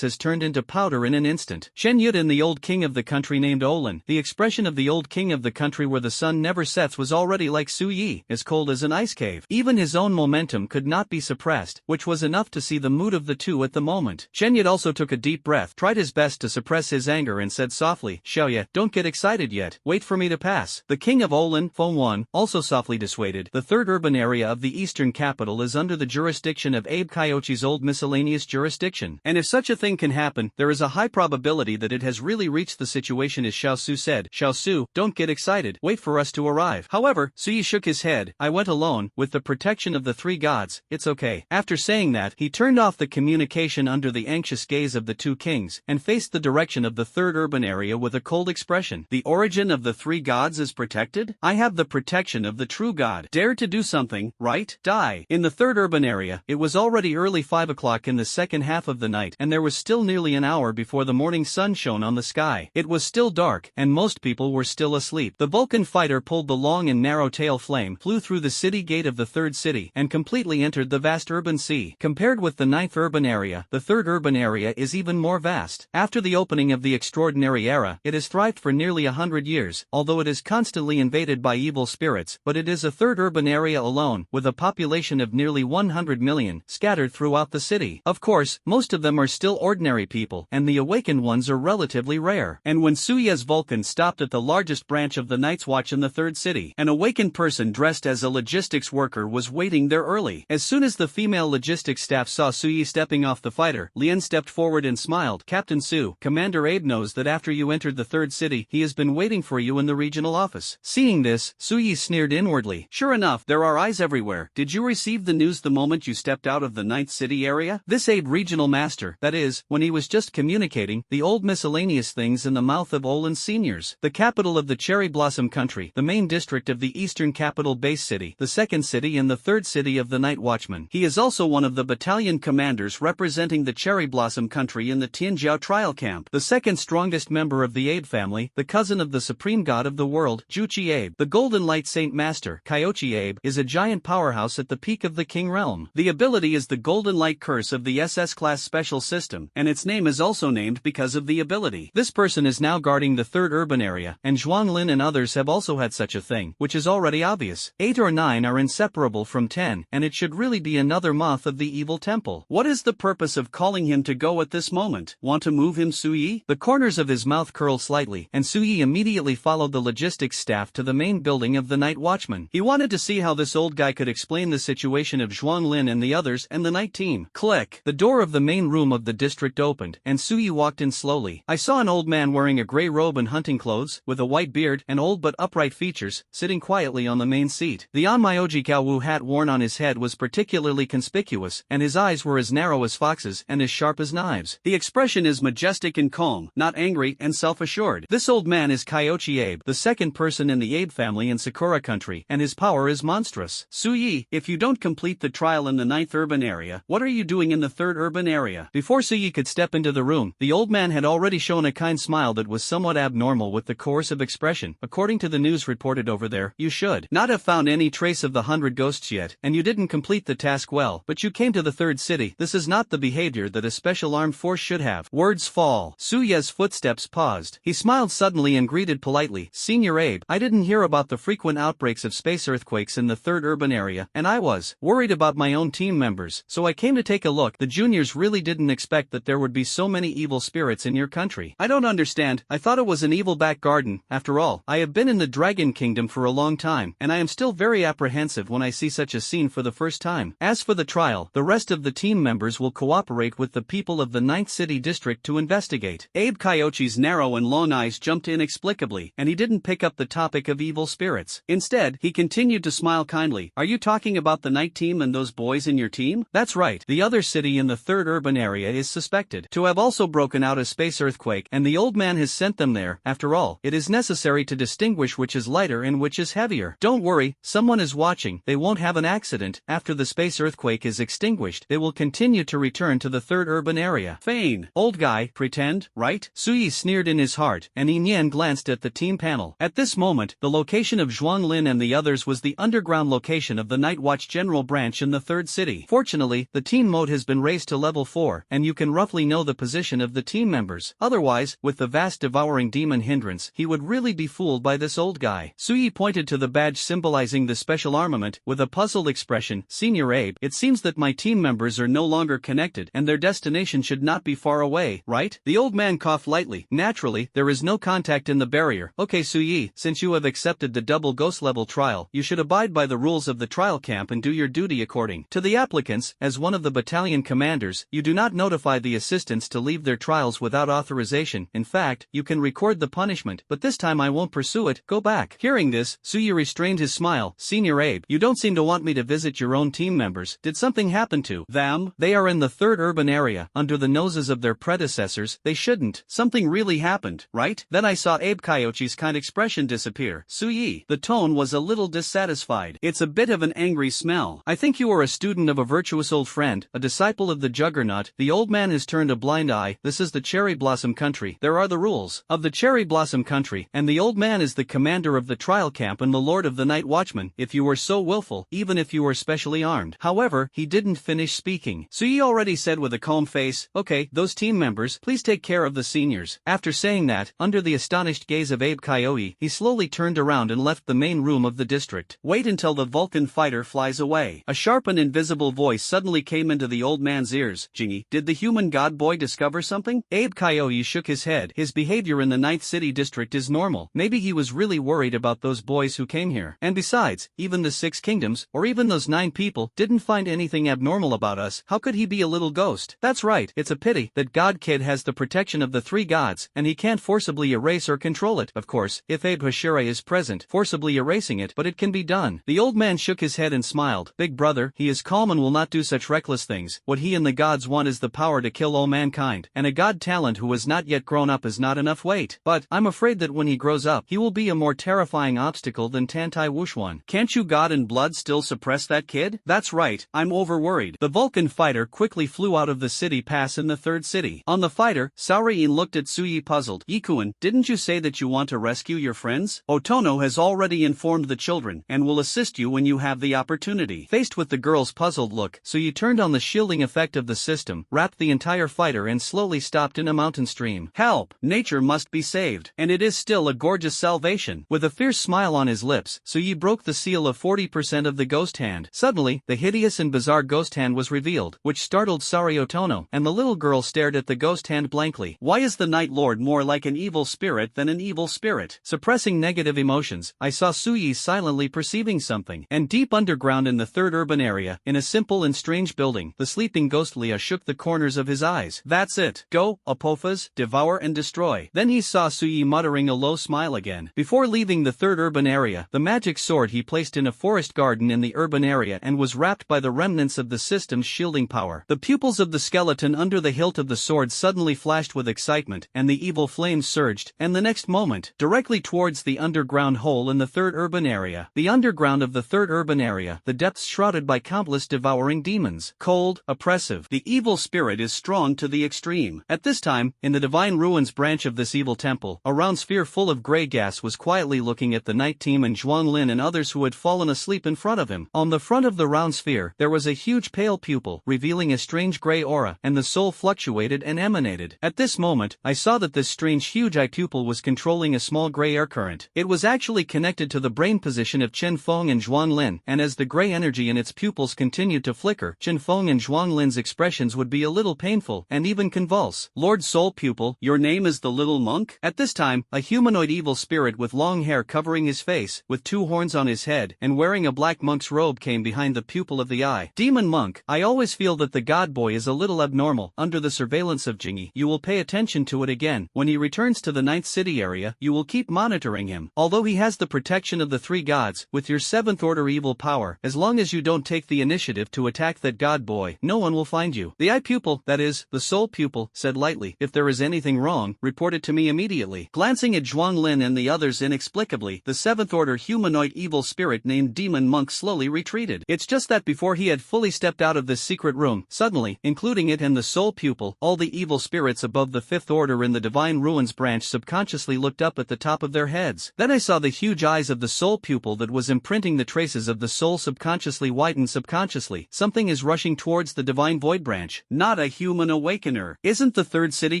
has turned into powder in an instant. Chen Yud and the old king of the country named Olin. The expression of the old king of the country where the sun never sets was already like Suyi, as cold as an ice cave. Even his own momentum could not be suppressed, which was enough to see the mood of the two at the moment. Chen Yud also took a deep breath, tried his best to suppress his anger and said softly, "Xiaoye, don't get excited yet, wait for me to pass." The king of Olin, Fengwan, also softly dissuaded. "The third urban area of the eastern capital is under the jurisdiction of Abe Kyochi's old miscellaneous jurisdiction, and if such a thing can happen, there is a high probability that it has really reached the situation as Xiao Su said. Xiao Su, don't get excited, wait for us to arrive." However, Suyi shook his head. "I went alone, with the protection of the three gods, it's okay." After saying that, he turned off the communication under the anxious gaze of the two kings, and faced the direction of the third urban area with a cold expression. "The origin of the three gods is protected? I have the protection of the true god. Dare to do something, right? Die." In the third urban area, it was already early 5 o'clock in the second half of the night, and there was still nearly an hour before the morning sun shone on the sky. It was still dark, and most people were still asleep. The Vulcan fighter pulled the long and narrow tail flame, flew through the city gate of the third city, and completely entered the vast urban sea. Compared with the ninth urban area, the third urban area is even more vast. After the opening of the extraordinary era, it has thrived for nearly 100 years, although it is constantly invaded by evil spirits, but it is a third urban area alone, with a population of nearly 100 million, scattered throughout the city. Of course, most of them are still ordinary people, and the awakened ones are relatively rare. And when Suya's Vulcan stopped at the largest branch of the Night's Watch in the third city, an awakened person dressed as a logistics worker was waiting there early. As soon as the female logistics staff saw Suyi stepping off the fighter, Lien stepped forward and smiled. "Captain Su, Commander Abe knows that after you entered the third city, he has been waiting for you in the regional office." Seeing this, Suyi sneered inwardly. "Sure enough, there are eyes everywhere. Did you receive the news the moment you stepped out of the ninth city area?" This Abe regional master, that is, when he was just communicating the old miscellaneous things in the mouth of Olin seniors. The capital of the Cherry Blossom country, the main district of the eastern capital base city, the second city and the third city of the Night Watchman. He is also one of the battalion commanders representing the Cherry Blossom country in the Tianjiao trial camp. The second strongest member of the Abe family, the cousin of the supreme god of the world, Juchi Abe. The Golden Light Saint Master, Kyochi Abe, is a giant powerhouse at the peak of the King Realm. The ability is the Golden Light Curse of the SS-class special system, and its name is also named because of the ability. This person is now guarding the third urban area, and Zhuang Lin and others have also had such a thing, which is already obvious. 8 or 9 are inseparable from 10, and it should really be another moth of the evil temple. What is the purpose of calling him to go at this moment? Want to move him, Suyi? The corners of his mouth curled slightly, and Suyi immediately followed the logistics staff to the main building of the Night night watchman. He wanted to see how this old guy could explain the situation of Zhuang Lin and the others and the night team. Click. The door of the main room of the district opened, and Suyi walked in slowly. I saw an old man wearing a gray robe and hunting clothes, with a white beard and old but upright features, sitting quietly on the main seat. The Onmyoji Kaowu hat worn on his head was particularly conspicuous, and his eyes were as narrow as foxes and as sharp as knives. The expression is majestic and calm, not angry and self-assured. This old man is Kyochi Abe, the second person in the Abe family in Sakura country, and his power is monstrous. Suyi, if you don't complete the trial in the 9th urban area, what are you doing in the 3rd urban area? Before Suyi could step into the room, the old man had already shown a kind smile that was somewhat abnormal with the coercive expression. According to the news reported over there, you should not have found any trace of the 100 ghosts yet, and you didn't complete the task well, but you came to the 3rd city. This is not the behavior that a special armed force should have. Words fall. Suya's footsteps paused. He smiled suddenly and greeted politely, Senior Abe, I didn't hear about the frequent outbreaks of space earthquakes in the 3rd urban area, and I was worried about my own team members, so I came to take a look. The juniors really didn't expect that there would be so many evil spirits in your country. I don't understand. I thought it was an evil back garden. After all, I have been in the Dragon Kingdom for a long time, and I am still very apprehensive when I see such a scene for the first time. As for the trial, the rest of the team members will cooperate with the people of the 9th City District to investigate. Abe Kyochi's narrow and long eyes jumped inexplicably, and he didn't pick up the topic of evil spirits. Instead, he continued to smile kindly. Are you talking about the night team and those boys in your team? That's right. The other city in the 3rd urban area is suspected to have also broken out a space earthquake, and the old man has sent them there. After all, it is necessary to distinguish which is lighter and which is heavier. Don't worry, someone is watching. They won't have an accident. After the space earthquake is extinguished, they will continue to return to the 3rd urban area. Feign. Old guy, pretend, right? Suyi sneered in his heart, and Yin glanced at the team panel. At this moment, the location of Zhuang Lin and the others was the underground location of the Night Watch General Branch in the 3rd city. Fortunately, the team mode has been raised to level 4, and you can roughly know the position of the team members. Otherwise, with the vast devouring demon hindrance, he would really be fooled by this old guy. Suyi pointed to the badge symbolizing the special armament, with a puzzled expression. Senior Abe, it seems that my team members are no longer connected, and their destination should not be far away, right? The old man coughed lightly. Naturally, there is no contact in the barrier. Okay Suyi, since you have accepted the double ghost level trial, you should abide by the rules of the trial camp and do your duty according to the applicants. As one of the battalion commanders, you do not notify the assistants to leave their trials without authorization. In fact, you can record the punishment, but this time I won't pursue it. Go back. Hearing this, Suyi restrained his smile. Senior Abe, you don't seem to want me to visit your own team members. Did something happen to them? They are in the 3rd urban area, under the noses of their predecessors. They shouldn't. Something really happened, right? Then I saw Abe Kyochi's kind expression disappear. Suyi, the tone was a little dissatisfied. It's a bit of an angry smell. I think you are a student of a virtuous old friend, a disciple of the Juggernaut. The old man has turned a blind eye. This is the Cherry Blossom Country. There are the rules of the Cherry Blossom Country, and the old man is the commander of the trial camp and the lord of the night watchman. If you were so willful, even if you were specially armed. However, he didn't finish speaking. Suyi already said with a calm face, okay, those team members, please take care of the seniors. After saying that, under the astonished gaze of Abe Kyochi, he slowly turned around and left the main room of the district. Wait until the Vulcan fighter flies away. A sharp and invisible voice suddenly came into the old man's ears. Jingy, did the human god boy discover something? Abe Kyochi shook his head. His behavior in the 9th City District is normal. Maybe he was really worried about those boys who came here. And besides, even the 6 kingdoms, or even those 9 people, didn't find anything abnormal about us. How could he be a little ghost? That's right, it's a pity that God Kid has the protection of the 3 gods, and he can't forcibly erase or control it. Of course, if Abe Ashura is present, forcibly erasing it, but it can be done. The old man shook his head and smiled. Big brother, he is calm and will not do such reckless things. What he and the gods want is the power to kill all mankind, and a god talent who has not yet grown up is not enough weight. But, I'm afraid that when he grows up, he will be a more terrifying obstacle than Tantai Wuxuan. Can't you God and blood still suppress that kid? That's right, I'm overworried. The Vulcan fighter quickly flew out of the city pass in the 3rd city. On the fighter, Saori-in looked at Suyi puzzled. Ikuin, didn't you say that you want to rescue your friends? Otono has already informed the children, and will assist you when you have the opportunity. Faced with the girl's puzzled look, Suyi turned on the shielding effect of the system, wrapped the entire fighter and slowly stopped in a mountain stream. Help! Nature must be saved, and it is still a gorgeous salvation. With a fierce smile on his lips, Suyi broke the seal of 40% of the ghost hand. Suddenly, the hideous and bizarre ghost hand was revealed, which startled Sari Otono, and the little girl stared at the ghost hand blankly. Why is the Night Lord more like an evil spirit than an evil spirit? Suppressing negative emotions, I saw Suyi silently perceiving something. And deep underground in the third urban area, in a simple and strange building, the sleeping ghost Leah shook the corners of his eyes. That's it. Go, Apophis, devour and destroy. Then he saw Suyi muttering a low smile again. Before leaving the third urban area, the magic sword he placed in a forest garden in the urban area and was wrapped by the remnants of the system's shielding power. The pupils of the skeleton under the hilt of the sword suddenly flashed with excitement, and the evil flames surged, and the next moment, directly towards the underground hole in the third urban area. The underground of the third urban area, the depths shrouded by countless devouring demons. Cold, oppressive. The evil spirit is strong to the extreme. At this time, in the divine ruins branch of this evil temple, a round sphere full of grey gas was quietly looking at the night team and Zhuang Lin and others who had fallen asleep in front of him. On the front of the round sphere, there was a huge pale pupil, revealing a strange grey aura, and the soul fluctuated and emanated. At this moment, I saw that this strange huge eye pupil was controlling a small grey air current. It was actually connected to the brain position of Chen Feng and Zhuang Lin, and as the grey energy in its pupils continued to flicker, Chen Feng and Zhuang Lin's expressions would be a little painful, and even convulse. Lord Soul Pupil, your name is the Little Monk? At this time, a humanoid evil spirit with long hair covering his face, with 2 horns on his head, and wearing a black monk's robe came behind the pupil of the eye. Demon Monk, I always feel that the god boy is a little abnormal. Under the surveillance of Jingi, you will pay attention to it again. When he returns to the 9th city area, you will keep monitoring him. Although he has the protection of the 3 gods, with your 7th order evil power, as long as you don't take the initiative to attack that god boy, no one will find you. The eye pupil, that is, the soul pupil, said lightly, if there is anything wrong, report it to me immediately. Glancing at Zhuang Lin and the others inexplicably, the 7th order humanoid evil spirit named Demon Monk slowly retreated. It's just that before he had fully stepped out of this secret room, suddenly, including it and the soul pupil, all the evil spirits above the 5th order in the divine ruins branch subconsciously looked up at the top of their heads. Then I saw the huge eyes of the soul pupil that was imprinting the traces of the soul subconsciously widen subconsciously. Something is rushing towards the divine void branch. Not a human awakener. Isn't the 3rd city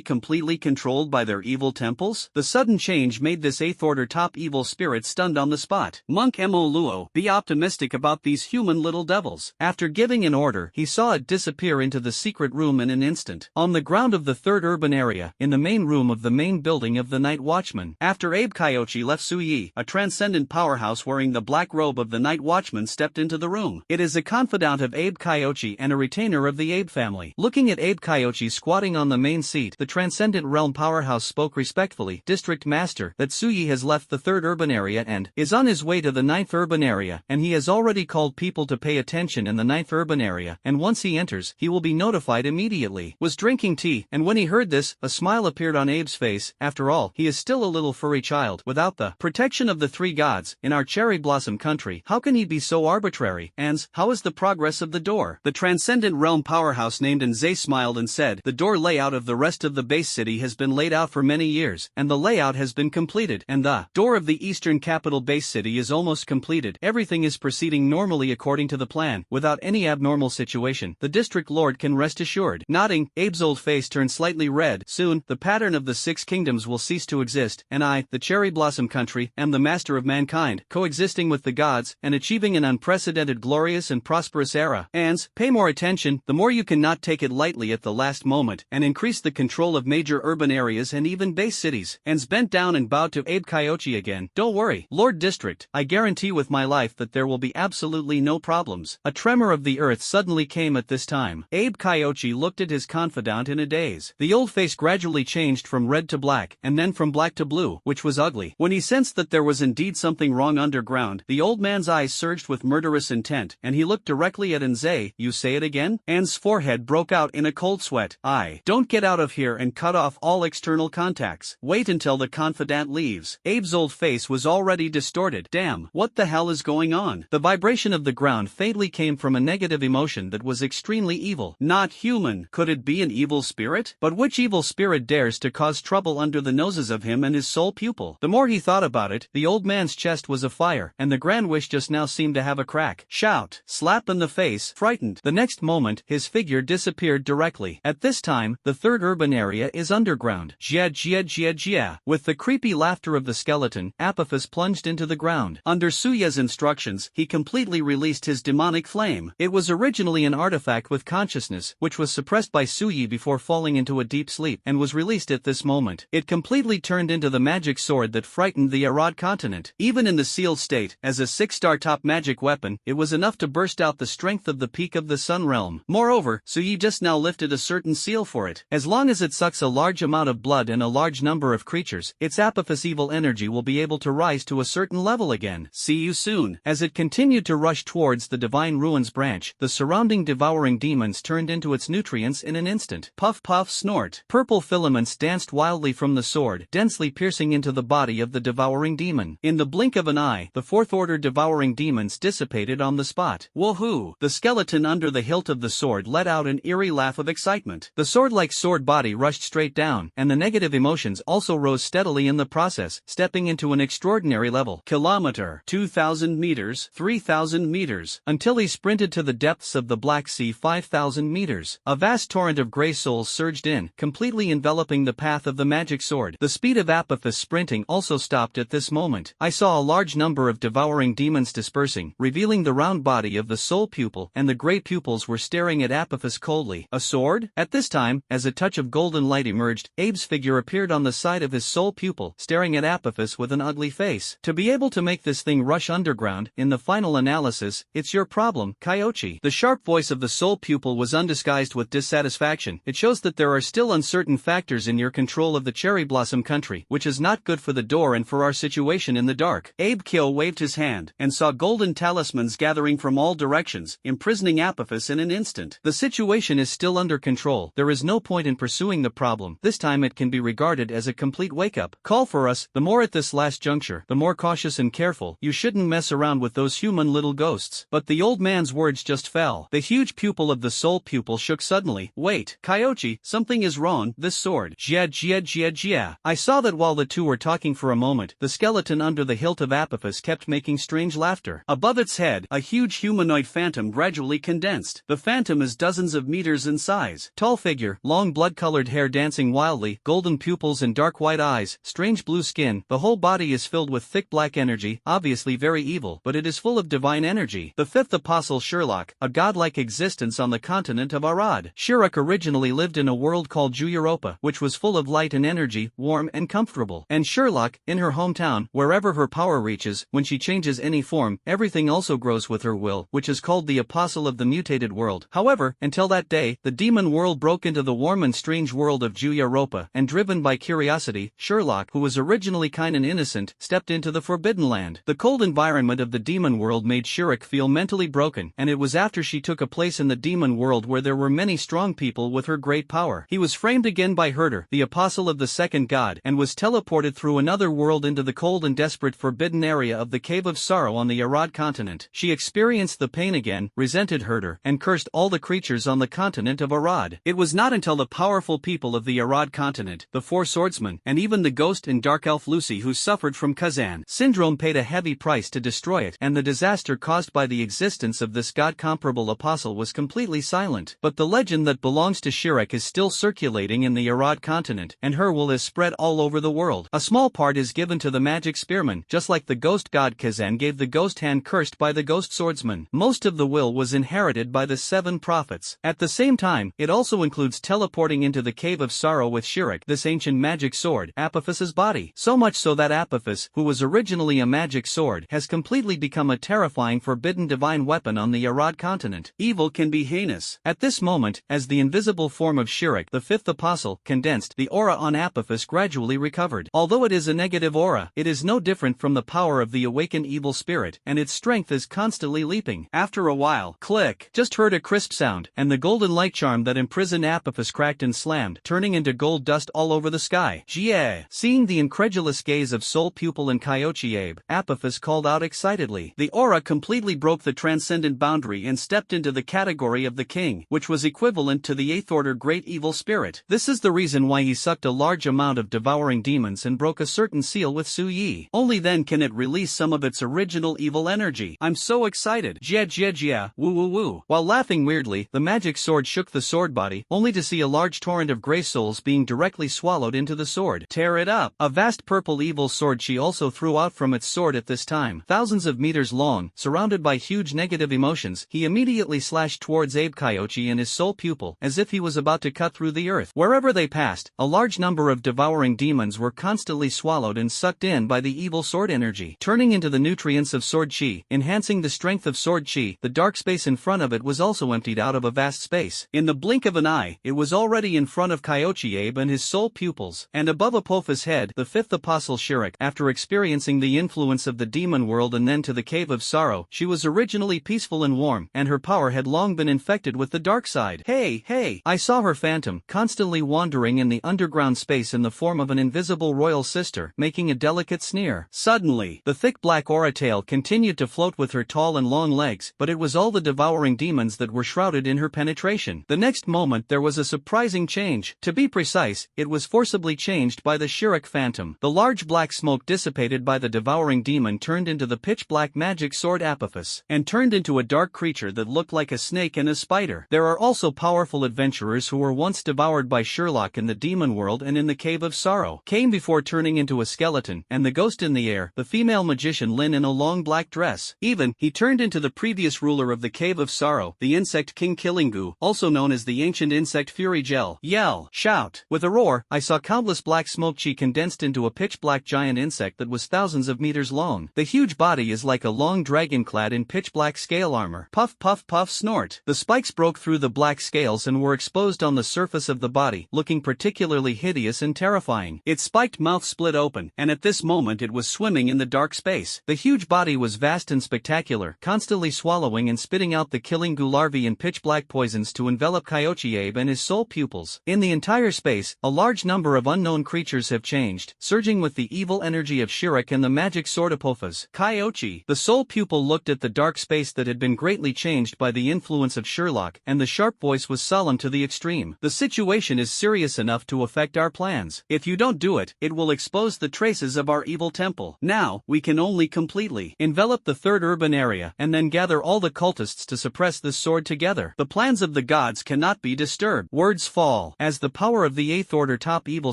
completely controlled by their evil temples? The sudden change made this 8th order top evil spirit stunned on the spot. Monk Mo Luo, be optimistic about these human little devils. After giving an order, he saw it disappear into the secret room in an instant. On the ground of the 3rd urban area, in the main room of the main building of the Night Watchman. After Abe Kyochi left Suyi, a transcendent powerhouse wearing the black robe of the Night Watchman stepped into the room. It is a confidant of Abe Kyochi and a retainer of the Abe family. Looking at Abe Kyochi squatting on the main seat, the transcendent realm powerhouse spoke respectfully, District Master, that Suyi has left the 3rd urban area and is on his way to the 9th urban area, and he has already called people to pay attention in the 9th urban area, and once he enters, he will be notified immediately. Was drinking tea, and when he heard this, a smile appeared on Abe's face. After all, he is still a little furry child. Without the protection of the 3 gods, in our cherry blossom country, how can he be so arbitrary? And how is the progress of the door? The transcendent realm powerhouse named Nze smiled and said, the door layout of the rest of the base city has been laid out for many years, and the layout has been completed, and the door of the eastern capital base city is almost completed. Everything is proceeding normally according to the plan, without any abnormal situation. The district lord can rest assured. Nodding, Abe's old face turned slightly red. Soon, the pattern of the 6 kingdoms will cease to exist, and I, the cherry blossom country, am the master of mankind, coexisting with the gods, and achieving an unprecedented glorious and prosperous era. And, pay more attention, the more you cannot take it lightly at the last moment, and increase the control of major urban areas and even base cities. Ans bent down and bowed to Abe Kyochi again. Don't worry, Lord District, I guarantee with my life that there will be absolutely no problems. A tremor of the earth suddenly came at this time. Abe Kyochi looked at his confidant in a daze. The old face gradually changed from red to black, and then from black to blue, which was ugly. When he sensed that there was indeed something wrong underground, the old man's eyes surged with murderous intent, and he looked directly at Nze. You say it again? An's forehead broke out in a cold sweat. Don't get out of here and cut off all external contacts. Wait until the confidant leaves. Abe's old face was already distorted. Damn, what the hell is going on? The vibration of the ground faintly came from a negative emotion that was extremely evil. Not human. Could it be an evil spirit? But which evil spirit dares to cause trouble under the noses of him and his soul pupil? The more he thought about it, the old man's chest was afire, and the grand wish just now seemed to have a crack. Shout. Slap in the face. Frightened. The next moment, his figure disappeared directly. At this time, the 3rd urban area is underground. Jia jia jia jia. With the creepy laughter of the skeleton, Apophis plunged into the ground. Under Suya's instructions, he completely released his demonic flame. It was originally an artifact with consciousness, which was suppressed by Suyi before falling into a deep sleep, and was released at this moment. It completely turned into the magic sword that frightened the Arad continent. Even in the sealed state, as a 6-star top magic weapon, it was enough to burst out the strength of the peak of the Sun Realm. Moreover, Suyi just now lifted a certain seal for it. As long as it sucks a large amount of blood and a large number of creatures, its Apophis evil energy will be able to rise to a certain level again. See you soon. As it continued to rush towards the Divine Ruins branch, the surrounding devouring demons turned into its nutrients in an instant. Puff puff snort. Purple filaments danced wildly from the sword, densely piercing into the body of the devouring demon. In the blink of an eye, the fourth-order devouring demons dissipated on the spot. Woohoo! The skeleton under the hilt of the sword let out an eerie laugh of excitement. The sword-like sword body rushed straight down, and the negative emotions also rose steadily in the process, stepping into an extraordinary level. Kilometer, 2,000 meters, 3,000 meters, until he sprinted to the depths of the Black Sea 5,000 meters. A vast torrent of grey souls surged in, completely enveloping the path of the magic sword. The speed of Apophis sprinting also stopped at this moment. I saw a large number of devouring demons dispersing, revealing the round body of the soul pupil, and the grey pupils were staring at Apophis coldly. A sword? At this time, as a touch of golden light emerged, Abe's figure appeared on the side of his soul pupil, staring at Apophis with an ugly face. To be able to make this thing rush underground, in the final analysis, it's your problem, Kyochi. The sharp voice of the soul pupil was undisguised with dissatisfaction. It shows that there are still uncertain factors in your control of the Cherry Blossom country, which is not good for the door and for our situation in the dark. Abe Kyo waved his hand, and saw golden talismans gathering from all directions, imprisoning Apophis in an instant. The situation is still under control. There is no point in pursuing the problem. This time it can be regarded as a complete wake-up call for us. The more at this last juncture, the more cautious and careful. You shouldn't mess around with those human little ghosts. But the old man's words just fell. The huge pupil of the soul pupil shook suddenly. Wait, Kyochi, something is wrong. This sword. Jia. I saw that while the two were talking for a moment, the skeleton under the hilt of Apophis kept making strange laughter. Above its head, a huge humanoid phantom gradually condensed. The phantom is dozens of meters in size. Tall figure, long blood-colored hair dancing wildly, golden pupils and dark white eyes, strange blue skin. The whole body is filled with thick black energy, obviously very evil, but it is full of divine energy. The fifth apostle Sherlock, a godlike existence on the continent of Arad. Sherlock originally lived in a world called Europa, which was full of light and energy, warm and comfortable. And Sherlock, in her hometown, wherever her power reaches, when she changes any form, everything also grows with her will, which is called the apostle of the mutated world. However, until that day, the demon world broke into the warm and strange world of Europa, and driven by curiosity, Sherlock, who was originally kind and innocent, stepped into the forbidden land. The cold environment of the demon world made Sherlock feel mentally broken, and it was after she took a place in the demon world where there were many strong people with her great power. He was framed again by Herder, the apostle of the second god, and was teleported through another world into the cold and desperate forbidden area of the Cave of Sorrow on the Arad continent. She experienced the pain again, resented Herder, and cursed all the creatures on the continent of Arad. It was not until the powerful people of the Arad continent, the four swordsmen, and even the ghost and dark elf Lucy who suffered from Kazan syndrome paid a heavy price to destroy it, and the disaster caused by the existence of this god-comparable apostle was completely silent. But the legend that belongs to Sherlock is still circulating in the Arad continent, and her will is spread all over the world. A small part is given to the magic spearman, just like the ghost god Kazan gave the ghost hand cursed by the ghost swordsman. Most of the will was inherited by the 7 prophets. At the same time, it also includes teleporting into the Cave of Sorrow with Sherlock, this ancient magic sword, Apophis's body. So much so that Apophis, who was originally a magic sword, has completely become a terrifying forbidden divine weapon on the Arad continent. Evil can be heinous. At this moment, as the invisible form of Sherlock, the fifth apostle, condensed, the aura on Apophis gradually recovered. Although it is a negative aura, it is no different from the power of the awakened evil spirit, and its strength is constantly leaping. After a while, click, just heard a crisp sound, and the golden light charm that imprisoned Apophis cracked and slammed, turning into gold dust all over the sky. Jie! Seeing the incredulous gaze of Soul Pupil and Kyochi Abe, Apophis called out excitedly. The aura completely broke the transcendent boundary and stepped into the category of the king, which was equivalent to the 8th order great evil spirit. This is the reason why he sucked a large amount of devouring demons and broke a certain seal with Su Yi. Only then can it release some of its original evil energy. I'm so excited. Jia, woo. While laughing weirdly, the magic sword shook the sword body, only to see a large torrent of grey souls being directly swallowed into the sword. Tear it up. A vast purple evil sword she also threw out from its sword at this time. Thousands of meters long, surrounded by huge negative emotions, he immediately slashed towards Abe Kyochi and his soul pupil, as if he was about to cut through the earth. Wherever they passed, a large number of devouring demons were constantly swallowed and sucked in by the evil sword energy, turning into the nutrients of sword chi, enhancing the strength of sword chi. The dark space in front of it was also emptied out of a vast space. In the blink of an eye, it was already in front of Kyochi and his soul pupils, and above Apophis' head, the fifth apostle Shirak. After experiencing the influence of the demon world and then to the cave of sorrow, she was originally peaceful and warm, and her power had long been infected with the dark side. Hey! I saw her phantom, constantly wandering in the underground space in the form of an invisible royal sister, making a delicate sneer. Suddenly, the thick black aura tail continued to float with her tall and long legs, but it was all the devouring demons that were shrouded in her penetration. The next moment there was a surprising change. To be precise, it was forcibly changed by the Shirak phantom. The large black smoke dissipated by the devouring demon turned into the pitch-black magic sword Apophis, and turned into a dark creature that looked like a snake and a spider. There are also powerful adventurers who were once devoured by Sherlock in the demon world and in the cave of sorrow, came before turning into a skeleton, and the ghost in the air, the female magician Lin in a long black dress. Even, he turned into the previous ruler of the cave of sorrow, the insect king Killingu, also known as the ancient insect Fury Gel. Yell, shout. With a roar, I saw countless black smoke chi condensed into a pitch-black giant insect that was thousands of meters long. The huge body is like a long dragon clad in pitch-black scale armor. Puff puff puff snort. The spikes broke through the black scales and were exposed on the surface of the body, looking particularly hideous and terrifying. Its spiked mouth split open, and at this moment it was swimming in the dark space. The huge body was vast and spectacular, constantly swallowing and spitting out the Killingu larvae in pitch-black poisons to envelop Kyochi and his soul pupils. In the entire space, a large number of unknown creatures have changed, surging with the evil energy of Shirak and the magic sword Apophis. Kyochi, the soul pupil, looked at the dark space that had been greatly changed by the influence of Sherlock, and the sharp voice was solemn to the extreme. The situation is serious enough to affect our plans. If you don't do it, it will expose the traces of our evil temple. Now, we can only completely envelop the third urban area and then gather all the cultists to suppress this sword together. The plans of the gods cannot be disturbed. Words fall. As the power of the eighth order top evil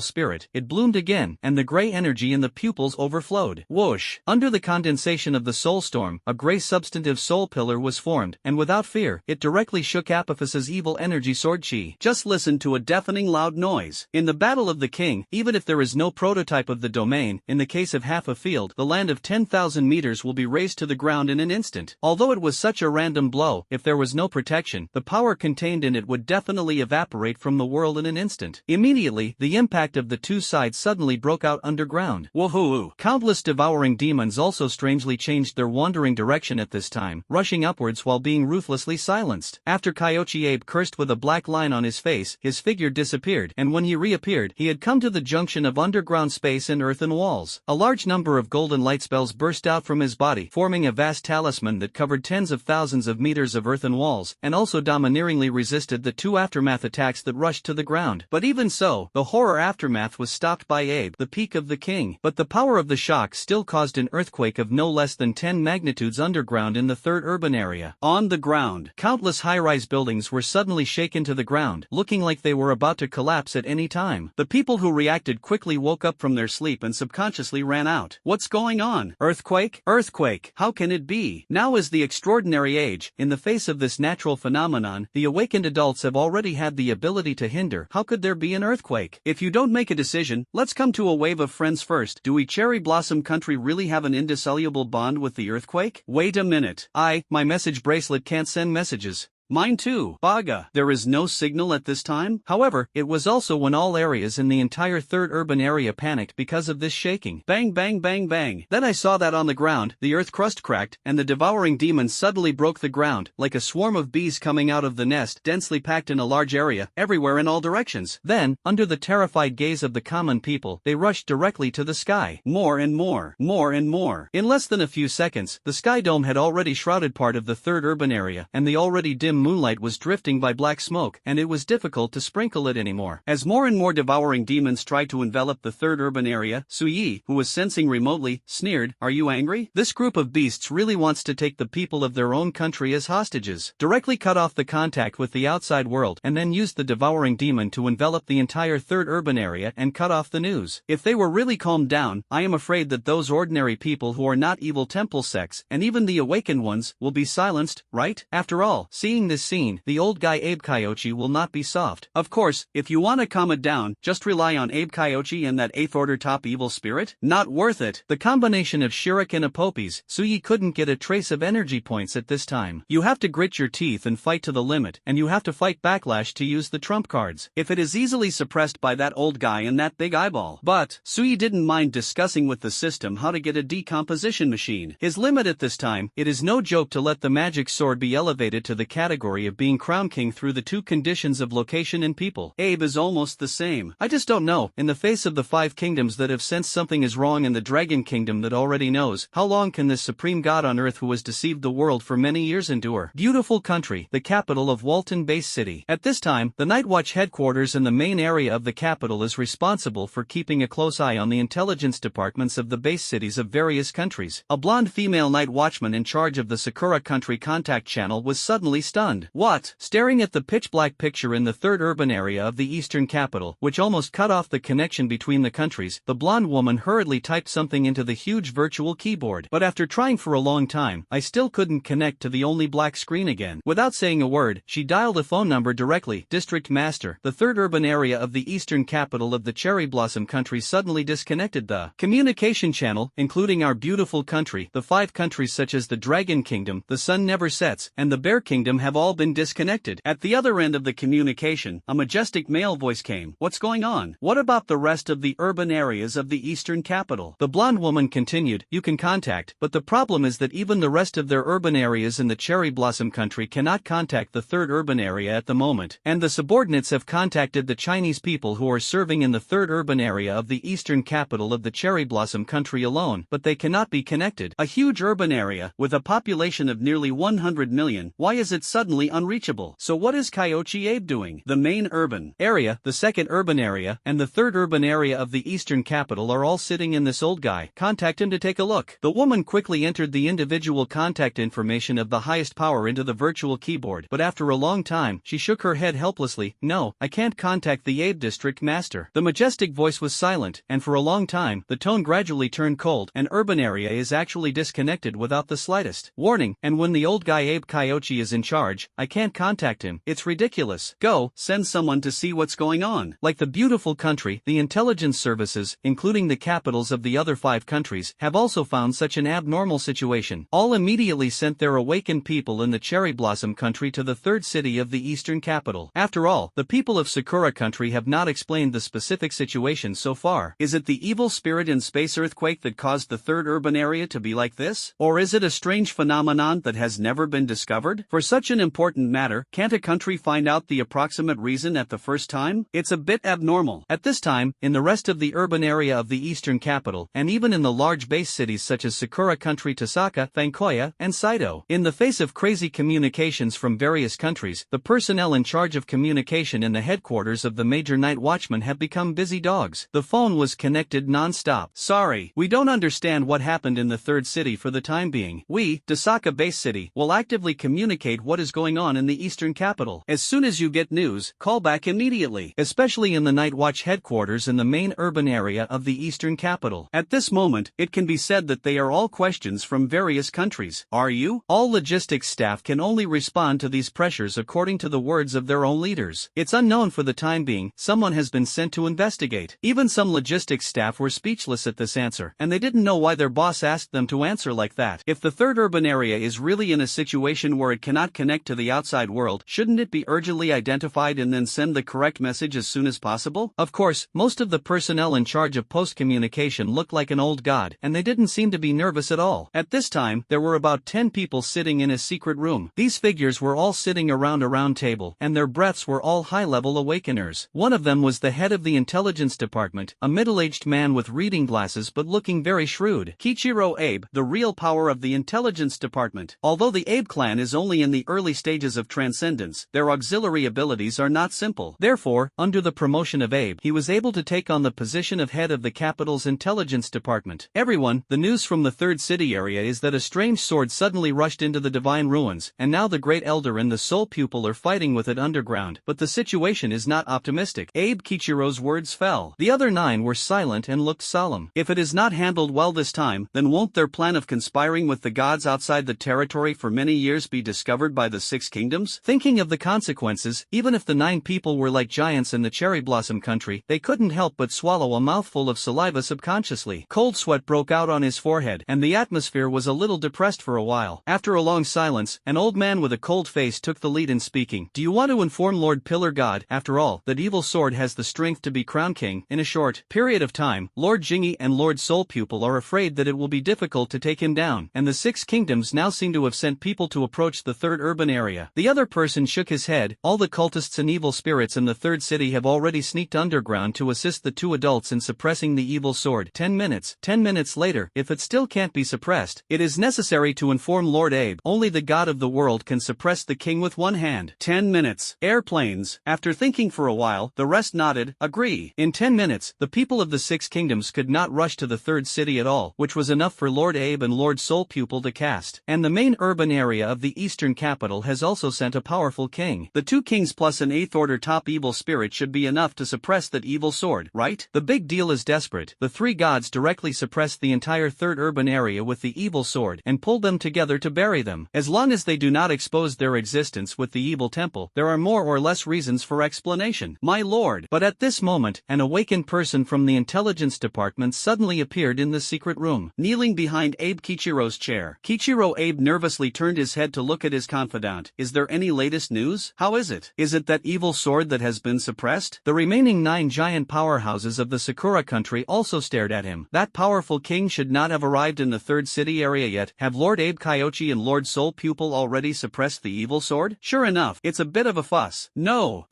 spirit, it bloomed again, and the gray energy in the pupils overflowed. Whoosh! Under the condensation of the soul storm, a gray substantive soul pillar was formed, and without fear, it directly shook Apophis's evil energy sword chi. Just listen to a deafening loud noise. In the battle of the king, even if there is no prototype of the domain, in the case of half a field, the land of 10,000 meters will be razed to the ground in an instant. Although it was such a random blow, if there was no protection, the power contained in it would definitely evaporate from the world in an instant. Immediately, the impact of the two sides suddenly broke out underground. Woohoo! Countless devouring demons also strangely changed their wandering direction at this time, rushing upwards while being ruthlessly silenced. After Kyochi Abe cursed with a black line on his face, his figure disappeared, and when he reappeared, he had come to the junction of underground space and earthen walls. A large number of golden light spells burst out from his body, forming a vast talisman that covered tens of thousands of meters of earthen walls, and also domineeringly resisted the two aftermath attacks that rushed to the ground. But even so, the horror aftermath was stopped by Abe, the peak of the king. But the power of the shock still caused an earthquake of no less than 10 magnitudes underground in the third urban area. On the ground, countless high-rise buildings were suddenly shaken to the ground, looking like they were about to collapse at any time. The people who reacted quickly woke up from their sleep and subconsciously ran out. What's going on? Earthquake? Earthquake! How can it be? Now is the extraordinary age. In the face of this natural phenomenon, the awakened adults have already had the ability to hinder. How could there be an earthquake? If you don't make a decision, let's come to a wave of friends first. Do we Cherry Blossom Country really have an indissoluble bond with the earthquake? Wait a minute. My message bracelet can't send messages. Mine too. Baga. There is no signal at this time? However, it was also when all areas in the entire third urban area panicked because of this shaking. Bang bang bang bang. Then I saw that on the ground, the earth crust cracked, and the devouring demons suddenly broke the ground, like a swarm of bees coming out of the nest, densely packed in a large area, everywhere in all directions. Then, under the terrified gaze of the common people, they rushed directly to the sky. More and more. More and more. In less than a few seconds, the sky dome had already shrouded part of the third urban area, and the already dim moonlight was drifting by black smoke, and it was difficult to sprinkle it anymore. As more and more devouring demons tried to envelop the third urban area, Suyi, who was sensing remotely, sneered, "Are you angry? This group of beasts really wants to take the people of their own country as hostages." Directly cut off the contact with the outside world, and then used the devouring demon to envelop the entire third urban area and cut off the news. If they were really calmed down, I am afraid that those ordinary people who are not evil temple sects, and even the awakened ones, will be silenced, right? After all, seeing Seeing this scene, the old guy Abe Kyochi will not be soft. Of course, if you wanna calm it down, just rely on Abe Kyochi and that 8th order top evil spirit. Not worth it. The combination of Shuriken and Apopes, Suyi couldn't get a trace of energy points at this time. You have to grit your teeth and fight to the limit, and you have to fight backlash to use the trump cards. If it is easily suppressed by that old guy and that big eyeball. But Suyi didn't mind discussing with the system how to get a decomposition machine. His limit at this time, it is no joke to let the magic sword be elevated to the category of being crown king through the two conditions of location and people. Abe is almost the same. I just don't know, in the face of the 5 kingdoms that have sensed something is wrong and the dragon kingdom that already knows, how long can this supreme god on earth who has deceived the world for many years endure? Beautiful country, the capital of Walton Base City. At this time, the Night Watch headquarters in the main area of the capital is responsible for keeping a close eye on the intelligence departments of the base cities of various countries. A blonde female night watchman in charge of the Sakura Country contact channel was suddenly stunned. What? Staring at the pitch-black picture in the 3rd urban area of the eastern capital, which almost cut off the connection between the countries, the blonde woman hurriedly typed something into the huge virtual keyboard. But after trying for a long time, I still couldn't connect to the only black screen again. Without saying a word, she dialed a phone number directly. District Master, the 3rd urban area of the eastern capital of the Cherry Blossom Country suddenly disconnected the communication channel, including our beautiful country. The 5 countries such as the Dragon Kingdom, the Sun Never Sets, and the Bear Kingdom have all been disconnected. At the other end of the communication, a majestic male voice came. What's going on? What about the rest of the urban areas of the eastern capital? The blonde woman continued, you can contact, but the problem is that even the rest of their urban areas in the Cherry Blossom Country cannot contact the 3rd urban area at the moment, and the subordinates have contacted the Chinese people who are serving in the 3rd urban area of the eastern capital of the Cherry Blossom Country alone, but they cannot be connected. A huge urban area, with a population of nearly 100 million, why is it suddenly unreachable? So what is Kyochi Abe doing? The main urban area, the 2nd urban area, and the 3rd urban area of the eastern capital are all sitting in this old guy. Contact him to take a look. The woman quickly entered the individual contact information of the highest power into the virtual keyboard, but after a long time, she shook her head helplessly. No, I can't contact the Abe District Master. The majestic voice was silent, and for a long time, the tone gradually turned cold. An urban area is actually disconnected without the slightest warning, and when the old guy Abe Kyochi is in charge, I can't contact him. It's ridiculous. Go, send someone to see what's going on. Like the beautiful country, the intelligence services, including the capitals of the other 5 countries, have also found such an abnormal situation. All immediately sent their awakened people in the Cherry Blossom Country to the 3rd city of the eastern capital. After all, the people of Sakura Country have not explained the specific situation so far. Is it the evil spirit in space earthquake that caused the 3rd urban area to be like this? Or is it a strange phenomenon that has never been discovered? For such an important matter, can't a country find out the approximate reason at the first time? It's a bit abnormal. At this time, in the rest of the urban area of the eastern capital, and even in the large base cities such as Sakura Country, Tasaka, Thankoya, and Saito, in the face of crazy communications from various countries, the personnel in charge of communication in the headquarters of the major night watchmen have become busy dogs. The phone was connected non-stop. Sorry, we don't understand what happened in the 3rd city for the time being. We, Tasaka Base City, will actively communicate what is going on in the eastern capital. As soon as you get news, call back immediately, especially in the Night Watch headquarters in the main urban area of the eastern capital. At this moment, it can be said that they are all questions from various countries. Are you? All logistics staff can only respond to these pressures according to the words of their own leaders. It's unknown for the time being. Someone has been sent to investigate. Even some logistics staff were speechless at this answer, and they didn't know why their boss asked them to answer like that. If the 3rd urban area is really in a situation where it cannot connect to the outside world, shouldn't it be urgently identified and then send the correct message as soon as possible? Of course, most of the personnel in charge of post communication looked like an old god, and they didn't seem to be nervous at all. At this time, there were about 10 people sitting in a secret room. These figures were all sitting around a round table, and their breaths were all high-level awakeners. One of them was the head of the intelligence department, a middle-aged man with reading glasses but looking very shrewd. Kichiro Abe, the real power of the intelligence department. Although the Abe clan is only in the early stages of transcendence, their auxiliary abilities are not simple. Therefore, under the promotion of Abe, he was able to take on the position of head of the capital's intelligence department. Everyone, the news from the 3rd city area is that a strange sword suddenly rushed into the divine ruins, and now the great elder and the soul pupil are fighting with it underground, but the situation is not optimistic. Abe Kichiro's words fell. The other 9 were silent and looked solemn. If it is not handled well this time, then won't their plan of conspiring with the gods outside the territory for many years be discovered by the the six kingdoms? Thinking of the consequences, even if the 9 people were like giants in the cherry blossom country, they couldn't help but swallow a mouthful of saliva subconsciously. Cold sweat broke out on his forehead, and the atmosphere was a little depressed for a while. After a long silence, an old man with a cold face took the lead in speaking. Do you want to inform Lord Pillar God, after all, that Evil Sword has the strength to be crowned king? In a short period of time, Lord Jingy and Lord Soul Pupil are afraid that it will be difficult to take him down, and the 6 kingdoms now seem to have sent people to approach the 3rd urban area. The other person shook his head. All the cultists and evil spirits in the 3rd city have already sneaked underground to assist the 2 adults in suppressing the evil sword. 10 minutes. 10 minutes later, if it still can't be suppressed, it is necessary to inform Lord Abe. Only the god of the world can suppress the king with one hand. 10 minutes. Airplanes. After thinking for a while, the rest nodded, agree. In 10 minutes, the people of the 6 kingdoms could not rush to the 3rd city at all, which was enough for Lord Abe and Lord Soul Pupil to cast. And the main urban area of the eastern capital has also sent a powerful king. The 2 kings plus an 8th order top evil spirit should be enough to suppress that evil sword, right? The big deal is desperate. The 3 gods directly suppressed the entire 3rd urban area with the evil sword and pulled them together to bury them. As long as they do not expose their existence with the evil temple, there are more or less reasons for explanation, my lord. But at this moment, an awakened person from the intelligence department suddenly appeared in the secret room, kneeling behind Abe Kichiro's chair. Kichiro Abe nervously turned his head to look at his confidant. Is there any latest news? How is it? Is it that evil sword that has been suppressed? The remaining 9 giant powerhouses of the Sakura country also stared at him. That powerful king should not have arrived in the 3rd city area yet. Have Lord Abe Kyochi and Lord Soul Pupil already suppressed the evil sword? Sure enough, it's a bit of a fuss. No,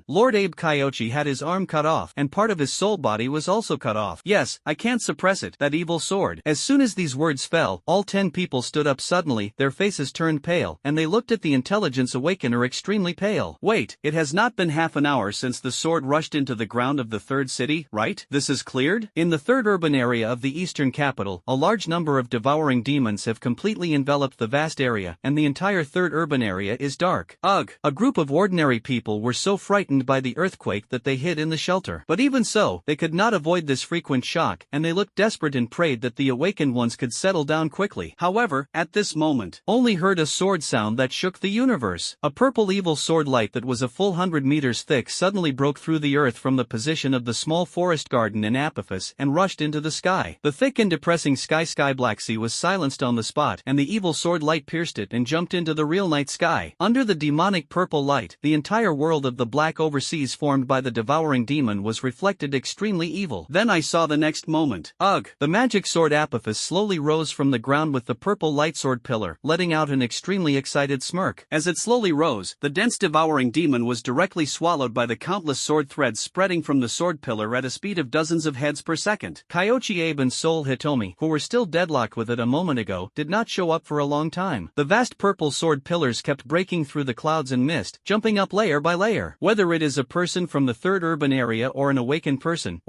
Lord Abe Kyochi had his arm cut off, and part of his soul body was also cut off. Yes, I can't suppress it, that evil sword. As soon as these words fell, all 10 people stood up suddenly, their faces turned pale, and they looked at the intelligence awakener extremely pale. Wait, it has not been half an hour since the sword rushed into the ground of the 3rd city, right? This is cleared? In the 3rd urban area of the eastern capital, a large number of devouring demons have completely enveloped the vast area, and the entire 3rd urban area is dark. Ugh! A group of ordinary people were so frightened by the earthquake that they hid in the shelter. But even so, they could not avoid this frequent shock, and they looked desperate and prayed that the awakened ones could settle down quickly. However, at this moment, only heard a sword sound that shook the universe. A purple evil sword light that was a full 100 meters thick suddenly broke through the earth from the position of the small forest garden in Apophis and rushed into the sky. The thick and depressing sky black sea was silenced on the spot, and the evil sword light pierced it and jumped into the real night sky. Under the demonic purple light, the entire world of the black overseas formed by the devouring demon was reflected extremely evil. Then I saw the next moment. Ugh! The magic sword Apophis slowly rose from the ground with the purple light sword pillar, letting out an extremely excited smirk. As it slowly rose, the dense devouring demon was directly swallowed by the countless sword threads spreading from the sword pillar at a speed of dozens of heads per second. Kyochi Abe and Soul Hitomi, who were still deadlocked with it a moment ago, did not show up for a long time. The vast purple sword pillars kept breaking through the clouds and mist, jumping up layer by layer. Whether it is a person from the 3rd urban area or an awakened person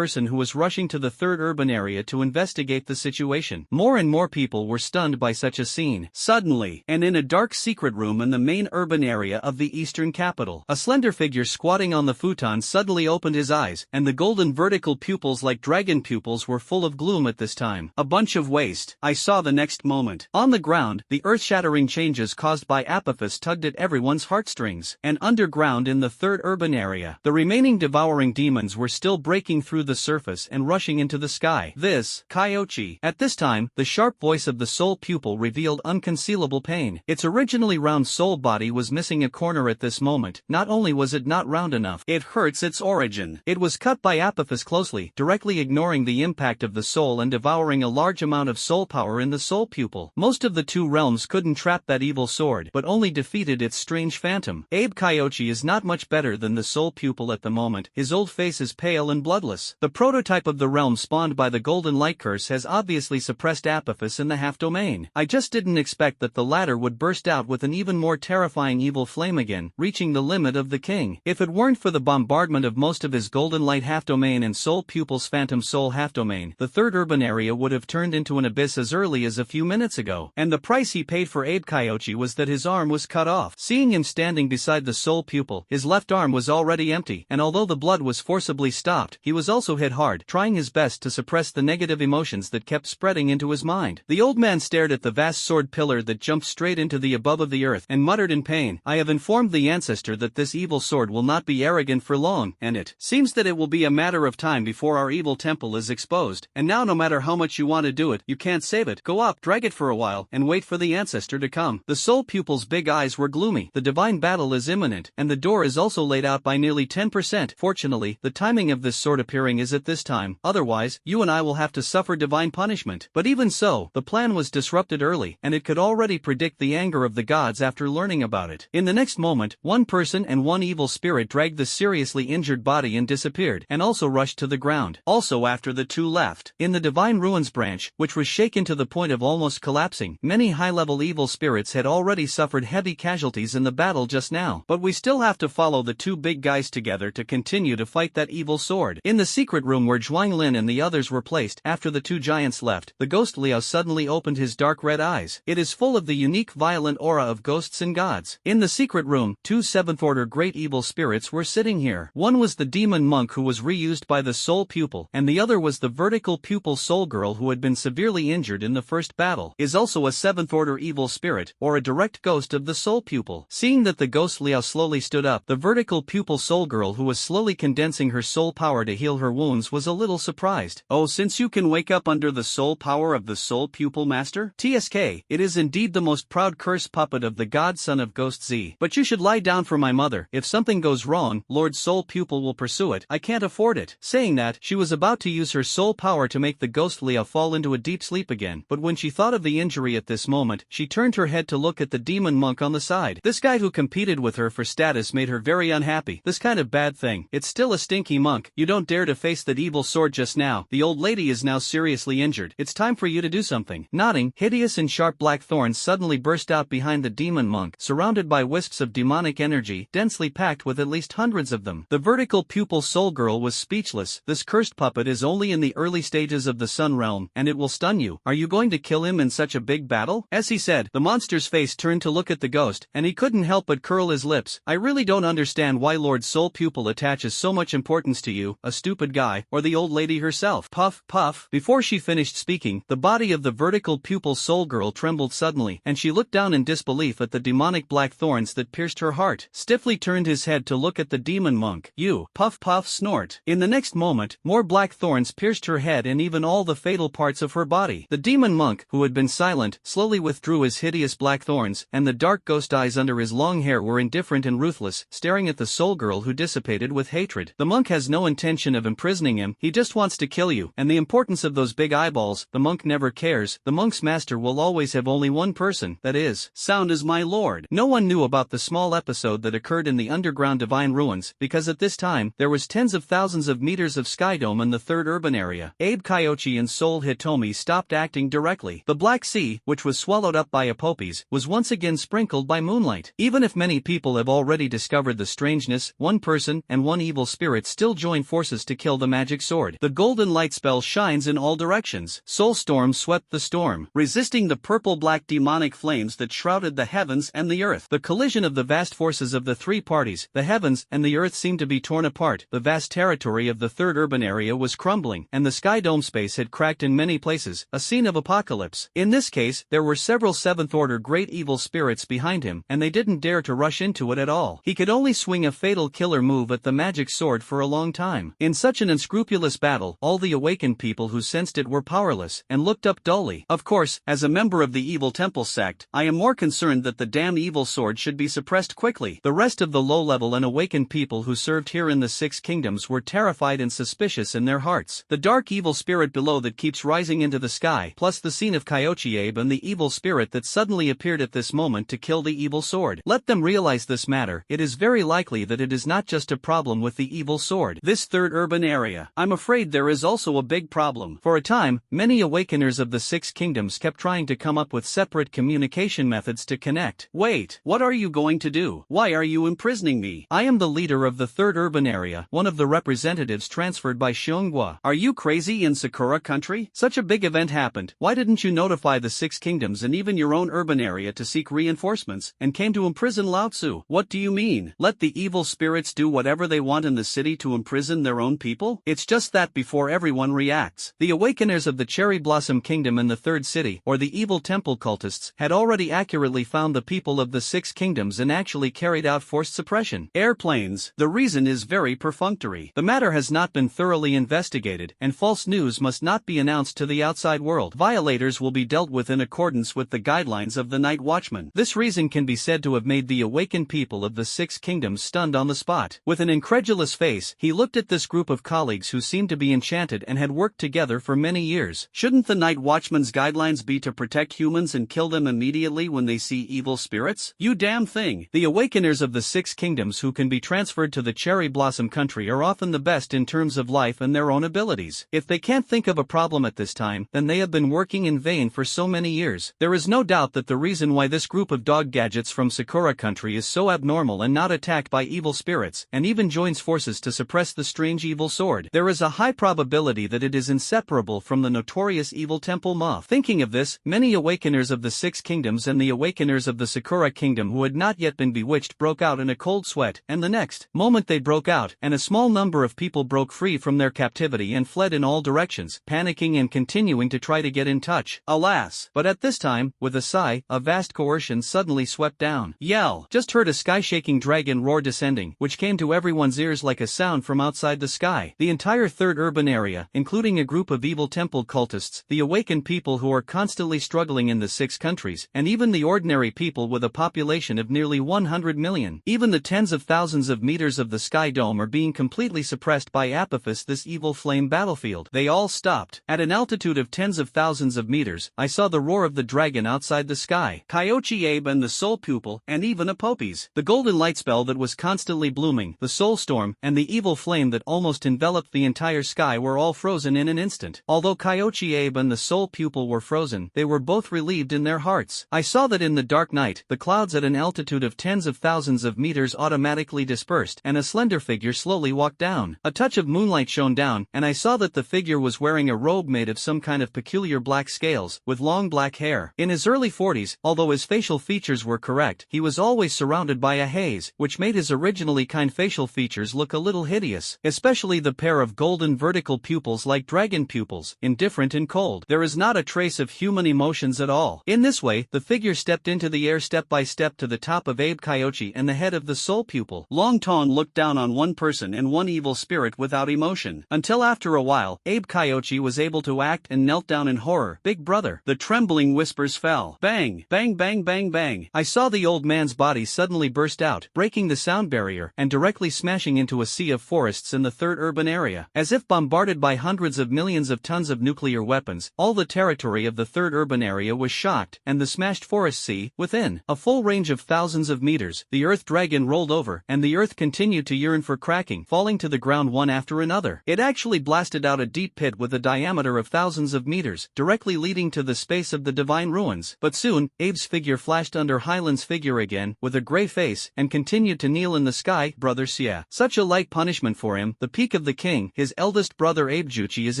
who was rushing to the 3rd urban area to investigate the situation, more and more people were stunned by such a scene. Suddenly, and in a dark secret room in the main urban area of the eastern capital, a slender figure squatting on the futon suddenly opened his eyes, and the golden vertical pupils like dragon pupils were full of gloom at this time. A bunch of waste, I saw the next moment. On the ground, the earth-shattering changes caused by Apophis tugged at everyone's heartstrings, and underground in the 3rd urban area, the remaining devouring demons were still breaking through the surface and rushing into the sky. This, Kyochi. At this time, the sharp voice of the soul pupil revealed unconcealable pain. Its originally round soul body was missing a corner at this moment. Not only was it not round enough, it hurts its origin. It was cut by Apophis closely, directly ignoring the impact of the soul and devouring a large amount of soul power in the soul pupil. Most of the 2 realms couldn't trap that evil sword, but only defeated its strange phantom. Abe Kyochi is not much better than the soul pupil at the moment. His old face is pale and bloodless. The prototype of the realm spawned by the golden light curse has obviously suppressed Apophis in the half-domain. I just didn't expect that the latter would burst out with an even more terrifying evil flame again, reaching the limit of the king. If it weren't for the bombardment of most of his golden light half-domain and soul pupil's phantom soul half-domain, the 3rd urban area would have turned into an abyss as early as a few minutes ago. And the price he paid for Abe Kyochi was that his arm was cut off. Seeing him standing beside the soul pupil, his left arm was already empty, and although the blood was forcibly stopped, he was also hit hard, trying his best to suppress the negative emotions that kept spreading into his mind. The old man stared at the vast sword pillar that jumped straight into the above of the earth and muttered in pain, "I have informed the ancestor that this evil sword will not be arrogant for long, and it seems that it will be a matter of time before our evil temple is exposed, and now no matter how much you want to do it, you can't save it. Go up, drag it for a while, and wait for the ancestor to come." The soul pupil's big eyes were gloomy. The divine battle is imminent, and the door is also laid out by nearly 10%. Fortunately, the timing of this sword appearing is at this time, otherwise, you and I will have to suffer divine punishment. But even so, the plan was disrupted early, and it could already predict the anger of the gods after learning about it. In the next moment, one person and one evil spirit dragged the seriously injured body and disappeared, and also rushed to the ground. Also after the two left, in the Divine Ruins branch, which was shaken to the point of almost collapsing, many high-level evil spirits had already suffered heavy casualties in the battle just now. But we still have to follow the two big guys together to continue to fight that evil sword. In the secret room where Zhuang Lin and the others were placed, after the two giants left, the ghost Liao suddenly opened his dark red eyes. It is full of the unique violent aura of ghosts and gods. In the secret room, two 7th order great evil spirits were sitting here. One was the demon monk who was reused by the soul pupil, and the other was the vertical pupil soul girl who had been severely injured in the first battle. Is also a 7th order evil spirit, or a direct ghost of the soul pupil. Seeing that the ghost Liao slowly stood up, the vertical pupil soul girl who was slowly condensing her soul power to heal her wounds was a little surprised. "Oh, since you can wake up under the soul power of the soul pupil master? TSK, it is indeed the most proud curse puppet of the godson of Ghost Z. But you should lie down for my mother. If something goes wrong, Lord Soul Pupil will pursue it. I can't afford it." Saying that, she was about to use her soul power to make the ghost Liao fall into a deep sleep again, but when she thought of the injury at this moment, she turned her head to look at the demon monk on the side. This guy who competed with her for status made her very unhappy. This kind of bad thing. It's still a stinky monk. You don't dare to face that evil sword just now. The old lady is now seriously injured. It's time for you to do something. Nodding, hideous and sharp black thorns suddenly burst out behind the demon monk, surrounded by wisps of demonic energy, densely packed with at least hundreds of them. The vertical pupil soul girl was speechless. This cursed puppet is only in the early stages of the sun realm, and it will stun you. Are you going to kill him in such a big battle? As he said, the monster's face turned to look at the ghost, and he couldn't help but curl his lips. I really don't understand why Lord Soul Pupil attaches so much importance to you, a stupid guy, or the old lady herself. Puff, puff. Before she finished speaking, the body of the vertical pupil soul girl trembled suddenly, and she looked down in disbelief at the demonic black thorns that pierced her heart. Stiffly turned his head to look at the demon monk. You, puff puff snort. In the next moment, more black thorns pierced her head and even all the fatal parts of her body. The demon monk, who had been silent, slowly withdrew his hideous black thorns, and the dark ghost eyes under his long hair were indifferent and ruthless, staring at the soul girl who dissipated with hatred. The monk has no intention of imprisoning him, he just wants to kill you, and the importance of those big eyeballs, the monk never cares. The monk's master will always have only one person, that is, sound as my lord. No one knew about the small episode that occurred in the underground divine ruins, because at this time, there was tens of thousands of meters of skydome in the third urban area. Abe Kyochi and Soul Hitomi stopped acting directly. The Black Sea, which was swallowed up by Apopes, was once again sprinkled by moonlight. Even if many people have already discovered the strangeness, one person and one evil spirit still join forces to kill the magic sword. The golden light spell shines in all directions. Soul Storm swept the storm, resisting the purple-black demonic flames that shrouded the heavens and the earth. The collision of the vast forces of the three parties, the heavens and the earth, seemed to be torn apart. The vast territory of the third urban area was crumbling, and the sky dome space had cracked in many places, a scene of apocalypse. In this case, there were several 7th order great evil spirits behind him, and they didn't dare to rush into it at all. He could only swing a fatal killer move at the magic sword for a long time. In such an unscrupulous battle, all the awakened people who sensed it were powerless, and looked up dully. Of course, as a member of the evil temple sect, I am more concerned that the damn evil sword should be suppressed quickly. The rest of the low-level and awakened people who served here in the Six Kingdoms were terrified and suspicious in their hearts. The dark evil spirit below that keeps rising into the sky, plus the scene of Kyochi Abe and the evil spirit that suddenly appeared at this moment to kill the evil sword. Let them realize this matter. It is very likely that it is not just a problem with the evil sword. This third urban area. I'm afraid there is also a big problem. For a time, many awakeners of the Six Kingdoms kept trying to come up with separate communication methods to connect. Wait, what are you going to do? Why are you imprisoning me? I am the leader of the third urban area, one of the representatives transferred by Xiongwa. Are you crazy in Sakura country? Such a big event happened. Why didn't you notify the Six Kingdoms and even your own urban area to seek reinforcements, and came to imprison Lao Tzu? What do you mean? Let the evil spirits do whatever they want in the city to imprison their own people? It's just that before everyone reacts. The awakeners of the Cherry Blossom Kingdom in the third city, or the evil temple cultists, had already already accurately found the people of the Six Kingdoms and actually carried out forced suppression. Airplanes. The reason is very perfunctory. The matter has not been thoroughly investigated, and false news must not be announced to the outside world. Violators will be dealt with in accordance with the guidelines of the Night Watchman. This reason can be said to have made the awakened people of the Six Kingdoms stunned on the spot. With an incredulous face, he looked at this group of colleagues who seemed to be enchanted and had worked together for many years. Shouldn't the Night Watchman's guidelines be to protect humans and kill them immediately when they see evil spirits? You damn thing. The awakeners of the Six Kingdoms who can be transferred to the Cherry Blossom Country are often the best in terms of life and their own abilities. If they can't think of a problem at this time, then they have been working in vain for so many years. There is no doubt that the reason why this group of dog gadgets from Sakura Country is so abnormal and not attacked by evil spirits, and even joins forces to suppress the strange evil sword. There is a high probability that it is inseparable from the notorious evil temple moth. Thinking of this, many awakeners of the Six Kingdoms and the awakeners of the Sakura Kingdom who had not yet been bewitched broke out in a cold sweat, and the next moment they broke out, and a small number of people broke free from their captivity and fled in all directions, panicking and continuing to try to get in touch. Alas! But at this time, with a sigh, a vast coercion suddenly swept down. Yell! Just heard a sky-shaking dragon roar descending, which came to everyone's ears like a sound from outside the sky. The entire third urban area, including a group of evil temple cultists, the awakened people who are constantly struggling in the six countries, and even the ordinary people with a population of nearly 100 million. Even the tens of thousands of meters of the sky dome are being completely suppressed by Apophis, this evil flame battlefield. They all stopped. At an altitude of tens of thousands of meters, I saw the roar of the dragon outside the sky. Kyochi Abe and the soul pupil, and even Apopes. The golden light spell that was constantly blooming, the soul storm, and the evil flame that almost enveloped the entire sky were all frozen in an instant. Although Kyochi Abe and the soul pupil were frozen, they were both relieved in their hearts. I saw that in the dark night, the clouds at an altitude of tens of thousands of meters automatically dispersed, and a slender figure slowly walked down. A touch of moonlight shone down, and I saw that the figure was wearing a robe made of some kind of peculiar black scales, with long black hair. In his early 40s, although his facial features were correct, he was always surrounded by a haze, which made his originally kind facial features look a little hideous, especially the pair of golden vertical pupils like dragon pupils, indifferent and cold. There is not a trace of human emotions at all. In this way, the figure stepped into the air step by step to the top of Abe Kyochi and the head of the soul pupil. Long Ton looked down on one person and one evil spirit without emotion, until after a while, Abe Kyochi was able to act and knelt down in horror. Big brother. The trembling whispers fell. Bang, bang, bang, bang, bang. I saw the old man's body suddenly burst out, breaking the sound barrier, and directly smashing into a sea of forests in the third urban area. As if bombarded by hundreds of millions of tons of nuclear weapons, all the territory of the third urban area was shocked, and the smashed forest sea, within a full range of thousands of meters, the earth dragon rolled over, and the earth continued to yearn for cracking, falling to the ground one after another. It actually blasted out a deep pit with a diameter of thousands of meters, directly leading to the space of the divine ruins. But soon, Abe's figure flashed under Hyland's figure again, with a gray face, and continued to kneel in the sky. Brother Sia. Such a light punishment for him. The peak of the king, his eldest brother Abe Juchi, is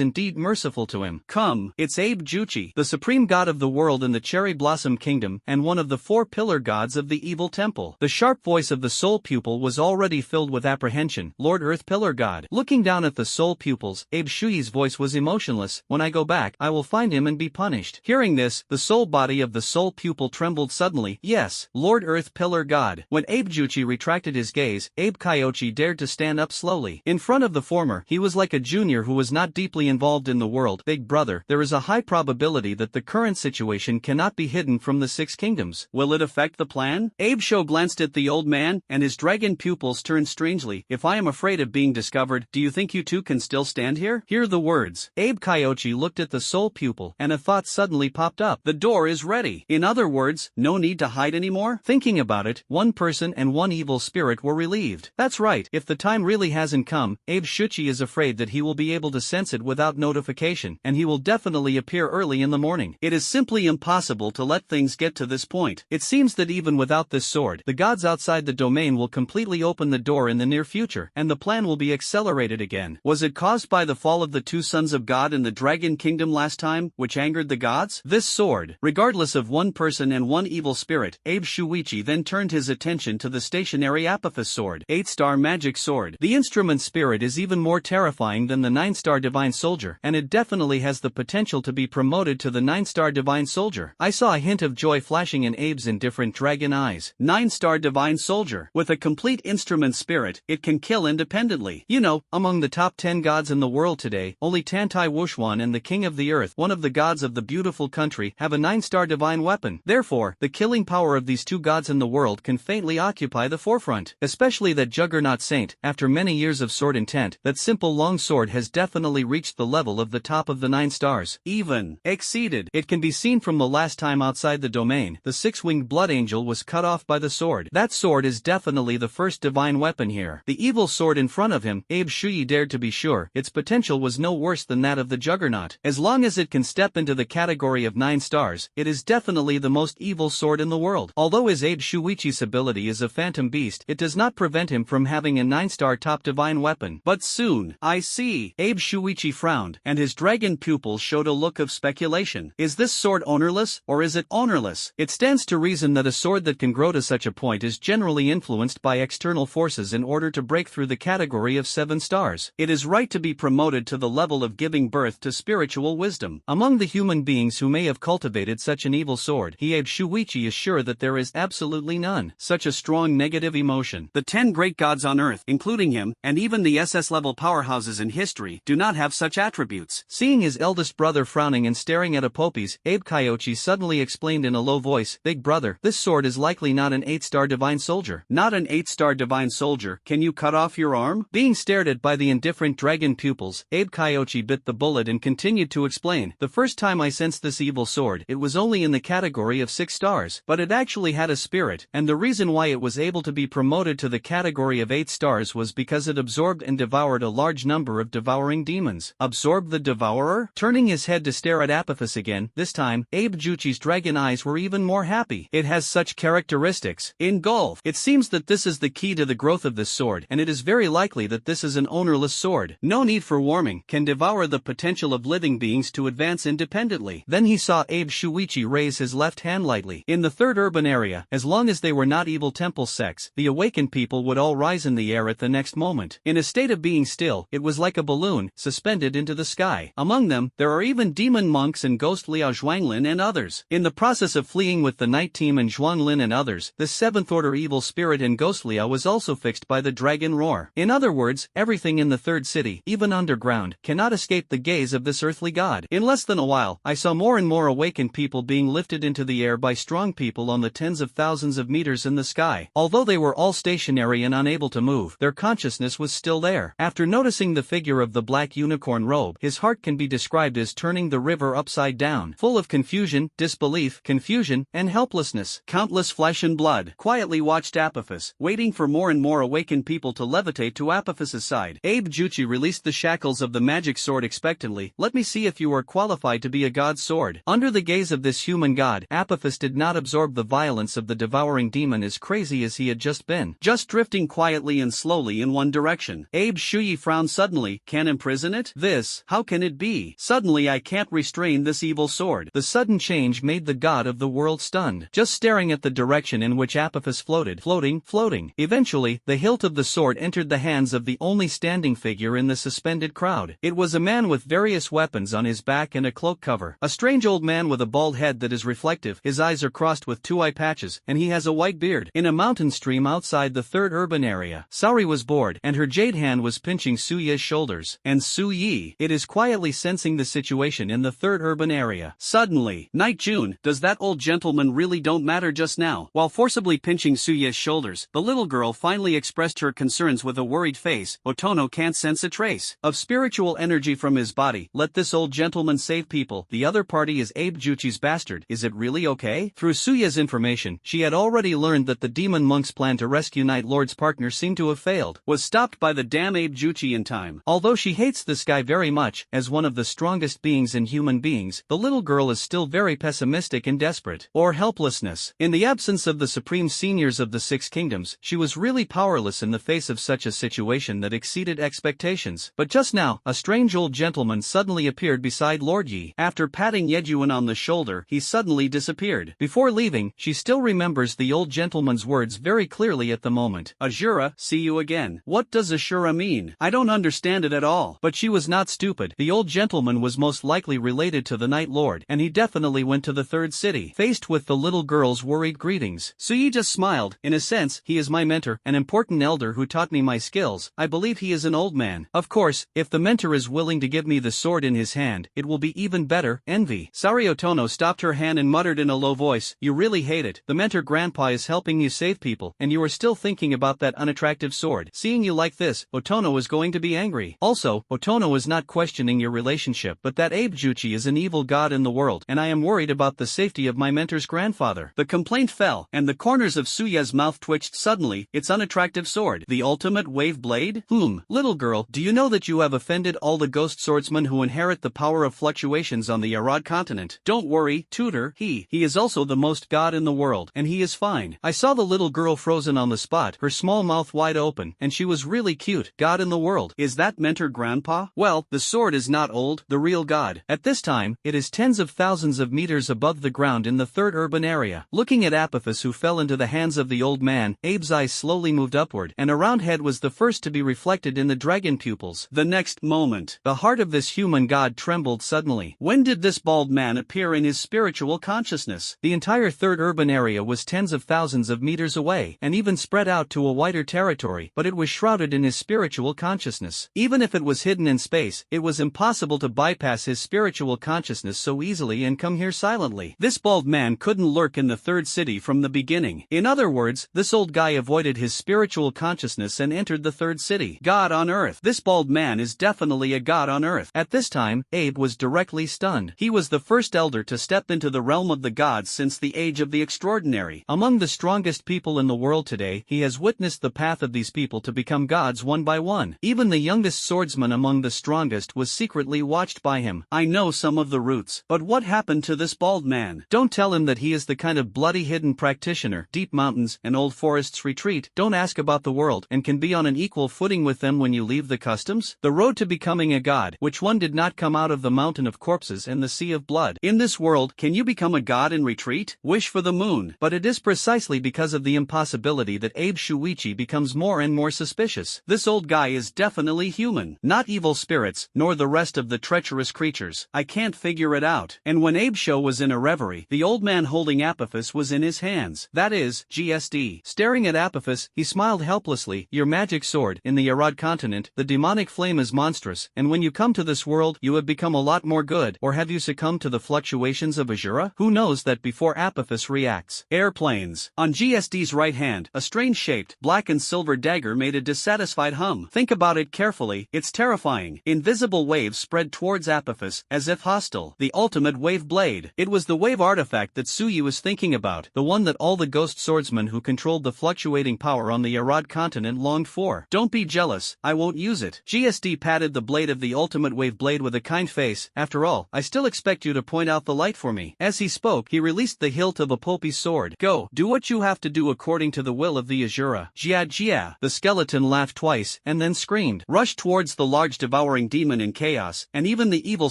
indeed merciful to him. Come, it's Abe Juchi, the supreme god of the world in the Cherry Blossom Kingdom, and one of the four pillar gods of the evil temple. The sharp voice of the soul pupil was already filled with apprehension. Lord Earth Pillar God. Looking down at the soul pupils, Abe Shui's voice was emotionless. When I go back, I will find him and be punished. Hearing this, the soul body of the soul pupil trembled suddenly. Yes, Lord Earth Pillar God. When Abe Juchi retracted his gaze, Abe Kyochi dared to stand up slowly. In front of the former, he was like a junior who was not deeply involved in the world. Big brother, there is a high probability that the current situation cannot be hidden from the Six Kingdoms. Will it affect the plan? Abe Sho glanced at the old man, and his dragon pupils turned strangely. If I am afraid of being discovered, do you think you two can still stand here? Hear the words. Abe Kyochi looked at the soul pupil, and a thought suddenly popped up. The door is ready. In other words, no need to hide anymore? Thinking about it, one person and one evil spirit were relieved. That's right, if the time really hasn't come, Abe Shuchi is afraid that he will be able to sense it without notification, and he will definitely appear early in the morning. It is simply impossible to let things get to this point. It seems that even without this sword, the gods outside the domain will completely open the door in the near future, and the plan will be accelerated again. Was it caused by the fall of the two sons of God in the Dragon Kingdom last time, which angered the gods? This sword, regardless of one person and one evil spirit, Abe Shuichi then turned his attention to the stationary Apophis sword, 8-star magic sword. The instrument spirit is even more terrifying than the 9-star divine soldier, and it definitely has the potential to be promoted to the 9-star divine soldier. I saw a hint of of joy flashing in Abe's indifferent dragon eyes. 9-star divine soldier. With a complete instrument spirit, it can kill independently. You know, among the top 10 gods in the world today, only Tantai Wuxuan and the king of the earth, one of the gods of the beautiful country, have a 9-star divine weapon. Therefore, the killing power of these two gods in the world can faintly occupy the forefront. Especially that Juggernaut Saint, after many years of sword intent, that simple long sword has definitely reached the level of the top of the 9 stars. Even exceeded. It can be seen from the last time outside the domain, the 6-winged blood angel was cut off by the sword. That sword is definitely the first divine weapon here. The evil sword in front of him, Abe Shuyi dared to be sure, its potential was no worse than that of the Juggernaut. As long as it can step into the category of 9 stars, it is definitely the most evil sword in the world. Although his Abe Shuichi's ability is a phantom beast, it does not prevent him from having a 9-star top divine weapon. But soon, I see. Abe Shuichi frowned, and his dragon pupils showed a look of speculation. Is this sword ownerless, or is it ownerless? It stands to reason that a sword that can grow to such a point is generally influenced by external forces in order to break through the category of 7 stars. It is right to be promoted to the level of giving birth to spiritual wisdom. Among the human beings who may have cultivated such an evil sword, Abe Shuichi is sure that there is absolutely none such a strong negative emotion. The 10 great gods on earth, including him, and even the SS-level powerhouses in history, do not have such attributes. Seeing his eldest brother frowning and staring at Apopis, Abe Kyochi suddenly explained in a low voice, "Big brother, this sword is likely not an 8-star divine soldier." Not an 8-star divine soldier? Can you cut off your arm? Being stared at by the indifferent dragon pupils, Abe Kyochi bit the bullet and continued to explain, "The first time I sensed this evil sword, it was only in the category of 6 stars, but it actually had a spirit, and the reason why it was able to be promoted to the category of 8 stars was because it absorbed and devoured a large number of devouring demons." Absorbed the devourer? Turning his head to stare at Apophis again, this time, Abe Juchi's dragon eyes were even more happy. It has such characteristics. Engulf. It seems that this is the key to the growth of this sword, and it is very likely that this is an ownerless sword. No need for warming, can devour the potential of living beings to advance independently. Then he saw Abe Shuichi raise his left hand lightly. In the 3rd urban area, as long as they were not evil temple sects, the awakened people would all rise in the air at the next moment. In a state of being still, it was like a balloon, suspended into the sky. Among them, there are even demon monks and ghost Liao Zhuanglin and others. In the process of fleeing with the night team and Zhuanglin and others, the 7th order evil spirit and ghost Liao was also fixed by the dragon roar. In other words, everything in the 3rd city, even underground, cannot escape the gaze of this earthly god. In less than a while, I saw more and more awakened people being lifted into the air by strong people on the tens of thousands of meters in the sky. Although they were all stationary and unable to move, their consciousness was still there. After noticing the figure of the black unicorn robe, his heart can be described as turning the river upside down, full of confusion, disbelief, confusion, and helplessness. Countless flesh and blood quietly watched Apophis, waiting for more and more awakened people to levitate to Apophis's side. Abe Juchi released the shackles of the magic sword expectantly. "Let me see if you are qualified to be a god's sword." Under the gaze of this human god, Apophis did not absorb the violence of the devouring demon as crazy as he had just been, just drifting quietly and slowly in one direction. Abe Shuyi frowned suddenly. "Can imprison it? This, how can it be? Suddenly I can't restrain this evil sword." The sudden change made the god of the world stunned, just staring at the direction in which Apophis floated, floating. Eventually, the hilt of the sword entered the hands of the only standing figure in the suspended crowd. It was a man with various weapons on his back and a cloak cover. A strange old man with a bald head that is reflective, his eyes are crossed with 2 eye patches, and he has a white beard. In a mountain stream outside the 3rd urban area, Saori was bored, and her jade hand was pinching Suye's shoulders. And Suye, it is quietly sensing the situation in the 3rd urban area. Suddenly, Night June, does that old gentleman really don't matter just now? While forcibly pinching Suye's shoulders, the little girl finally expressed her concerns with a worried face. Otono can't sense a trace of spiritual energy from his body. Let this old gentleman save people. The other party is Abe Juchi's bastard. Is it really okay? Through Suye's information, she had already learned that the demon monk's plan to rescue Night Lord's partner seemed to have failed, was stopped by the damn Abe Juchi in time. Although she hates this guy very much, as one of the strongest beings in human beings, the little girl is still very pessimistic and desperate. Or helplessness. In the absence of the supreme seniors of the 6 kingdoms, she was really powerless in the face of such a situation that exceeded expectations. But just now, a strange old gentleman suddenly appeared beside Lord Yi. After patting Yejuan on the shoulder, he suddenly disappeared. Before leaving, she still remembers the old gentleman's words very clearly at the moment. "Ashura, see you again." What does Ashura mean? I don't understand it at all. But she was not stupid. The old gentleman was most likely related to the Night Lord, and he definitely went to the 3rd city. Faced with the little girl's worried greetings, Suyi just smiled. In a sense, he is my mentor, an important elder who taught me my skills. I believe he is an old man. Of course, if the mentor is willing to give me the sword in his hand, it will be even better. Envy. Sariotono stopped her hand and muttered in a low voice, "You really hate it. The mentor grandpa is helping you save people, and you are still thinking about that unattractive sword. Seeing you like this, Otono is going to be angry." Also, Otono is not questioning your relationship, but that Abe Juchi is an evil god in the world, and I am worried about the safety of my mentor's grandfather. The complaint fell, and the corners of Suya's mouth twitched suddenly. Its unattractive sword. The ultimate wave blade? Little girl, do you know that you have offended all the ghost swordsmen who inherit the power of fluctuations on the Arad continent? Don't worry, tutor, he is also the most god in the world, and he is fine. I saw the little girl frozen on the spot, her small mouth wide open, and she was really cute. God in the world. Is that mentor grandpa? Well, the sword is not old, the real god. At this time, it is tens of thousands of meters above the ground in the third urban area. Looking at Apophis, who fell into the hands of the old man, Abe's eyes slowly moved upward, and a round head was the first to be reflected in the dragon pupils. The next moment, the heart of this human god trembled suddenly. When did this bald man appear in his spiritual consciousness? The entire third urban area was tens of thousands of meters away, and even spread out to a wider territory, but it was shrouded in his spiritual consciousness. Even if it was hidden in space, it was impossible to bypass his spiritual consciousness so easily and come here silently. This bald man couldn't lurk in the third city from the beginning. In other words, this old guy avoided his spiritual consciousness and entered the third city. God on earth. This bald man is definitely a god on earth. At this time, Abe was directly stunned. He was the first elder to step into the realm of the gods since the age of the extraordinary. Among the strongest people in the world today, he has witnessed the path of these people to become gods one by one. Even the youngest swordsman among the strongest was secretly watched by him. I know some of the roots, but what happened to this bald man? Don't tell him that he is the kind of bloody hidden practitioner. Deep mountains and old forests retreat. Don't ask about the world and can be on an equal footing with them when you leave the customs. The road to becoming a god, which one did not come out of the mountain of corpses and the sea of blood. In this world, can you become a god in retreat? Wish for the moon. But it is precisely because of the impossibility that Abe Shuichi becomes more and more suspicious. This old guy is definitely human, not evil spirits, nor the rest of the treacherous creatures. I can't figure it out. And when Abe Sho was in a reverie, the old man holding Apophis was in his hands. That is, GSD. Staring at Apophis, he smiled helplessly. Your magic sword, in the Arad continent, the demonic flame is monstrous, and when you come to this world, you have become a lot more good. Or have you succumbed to the fluctuations of Ashura? Who knows that before Apophis reacts? Airplanes. On GSD's right hand, a strange-shaped, black and silver dagger made a dissatisfied hum. Think about it carefully, it's terrifying. Invisible waves spread towards Apophis, as if hostile. The ultimate wave blade. It was the wave artifact that Suyi was thinking about, the one that all the ghost swordsmen who controlled the fluctuating power on the Arad continent longed for. Don't be jealous, I won't use it. GSD patted the blade of the ultimate wave blade with a kind face. After all, I still expect you to point out the light for me. As he spoke, he released the hilt of Apopi's sword. Go, do what you have to do according to the will of the Ashura. Jia Jia. The skeleton laughed twice, and then screamed. Rushed towards the large devouring demon in chaos, and even the evil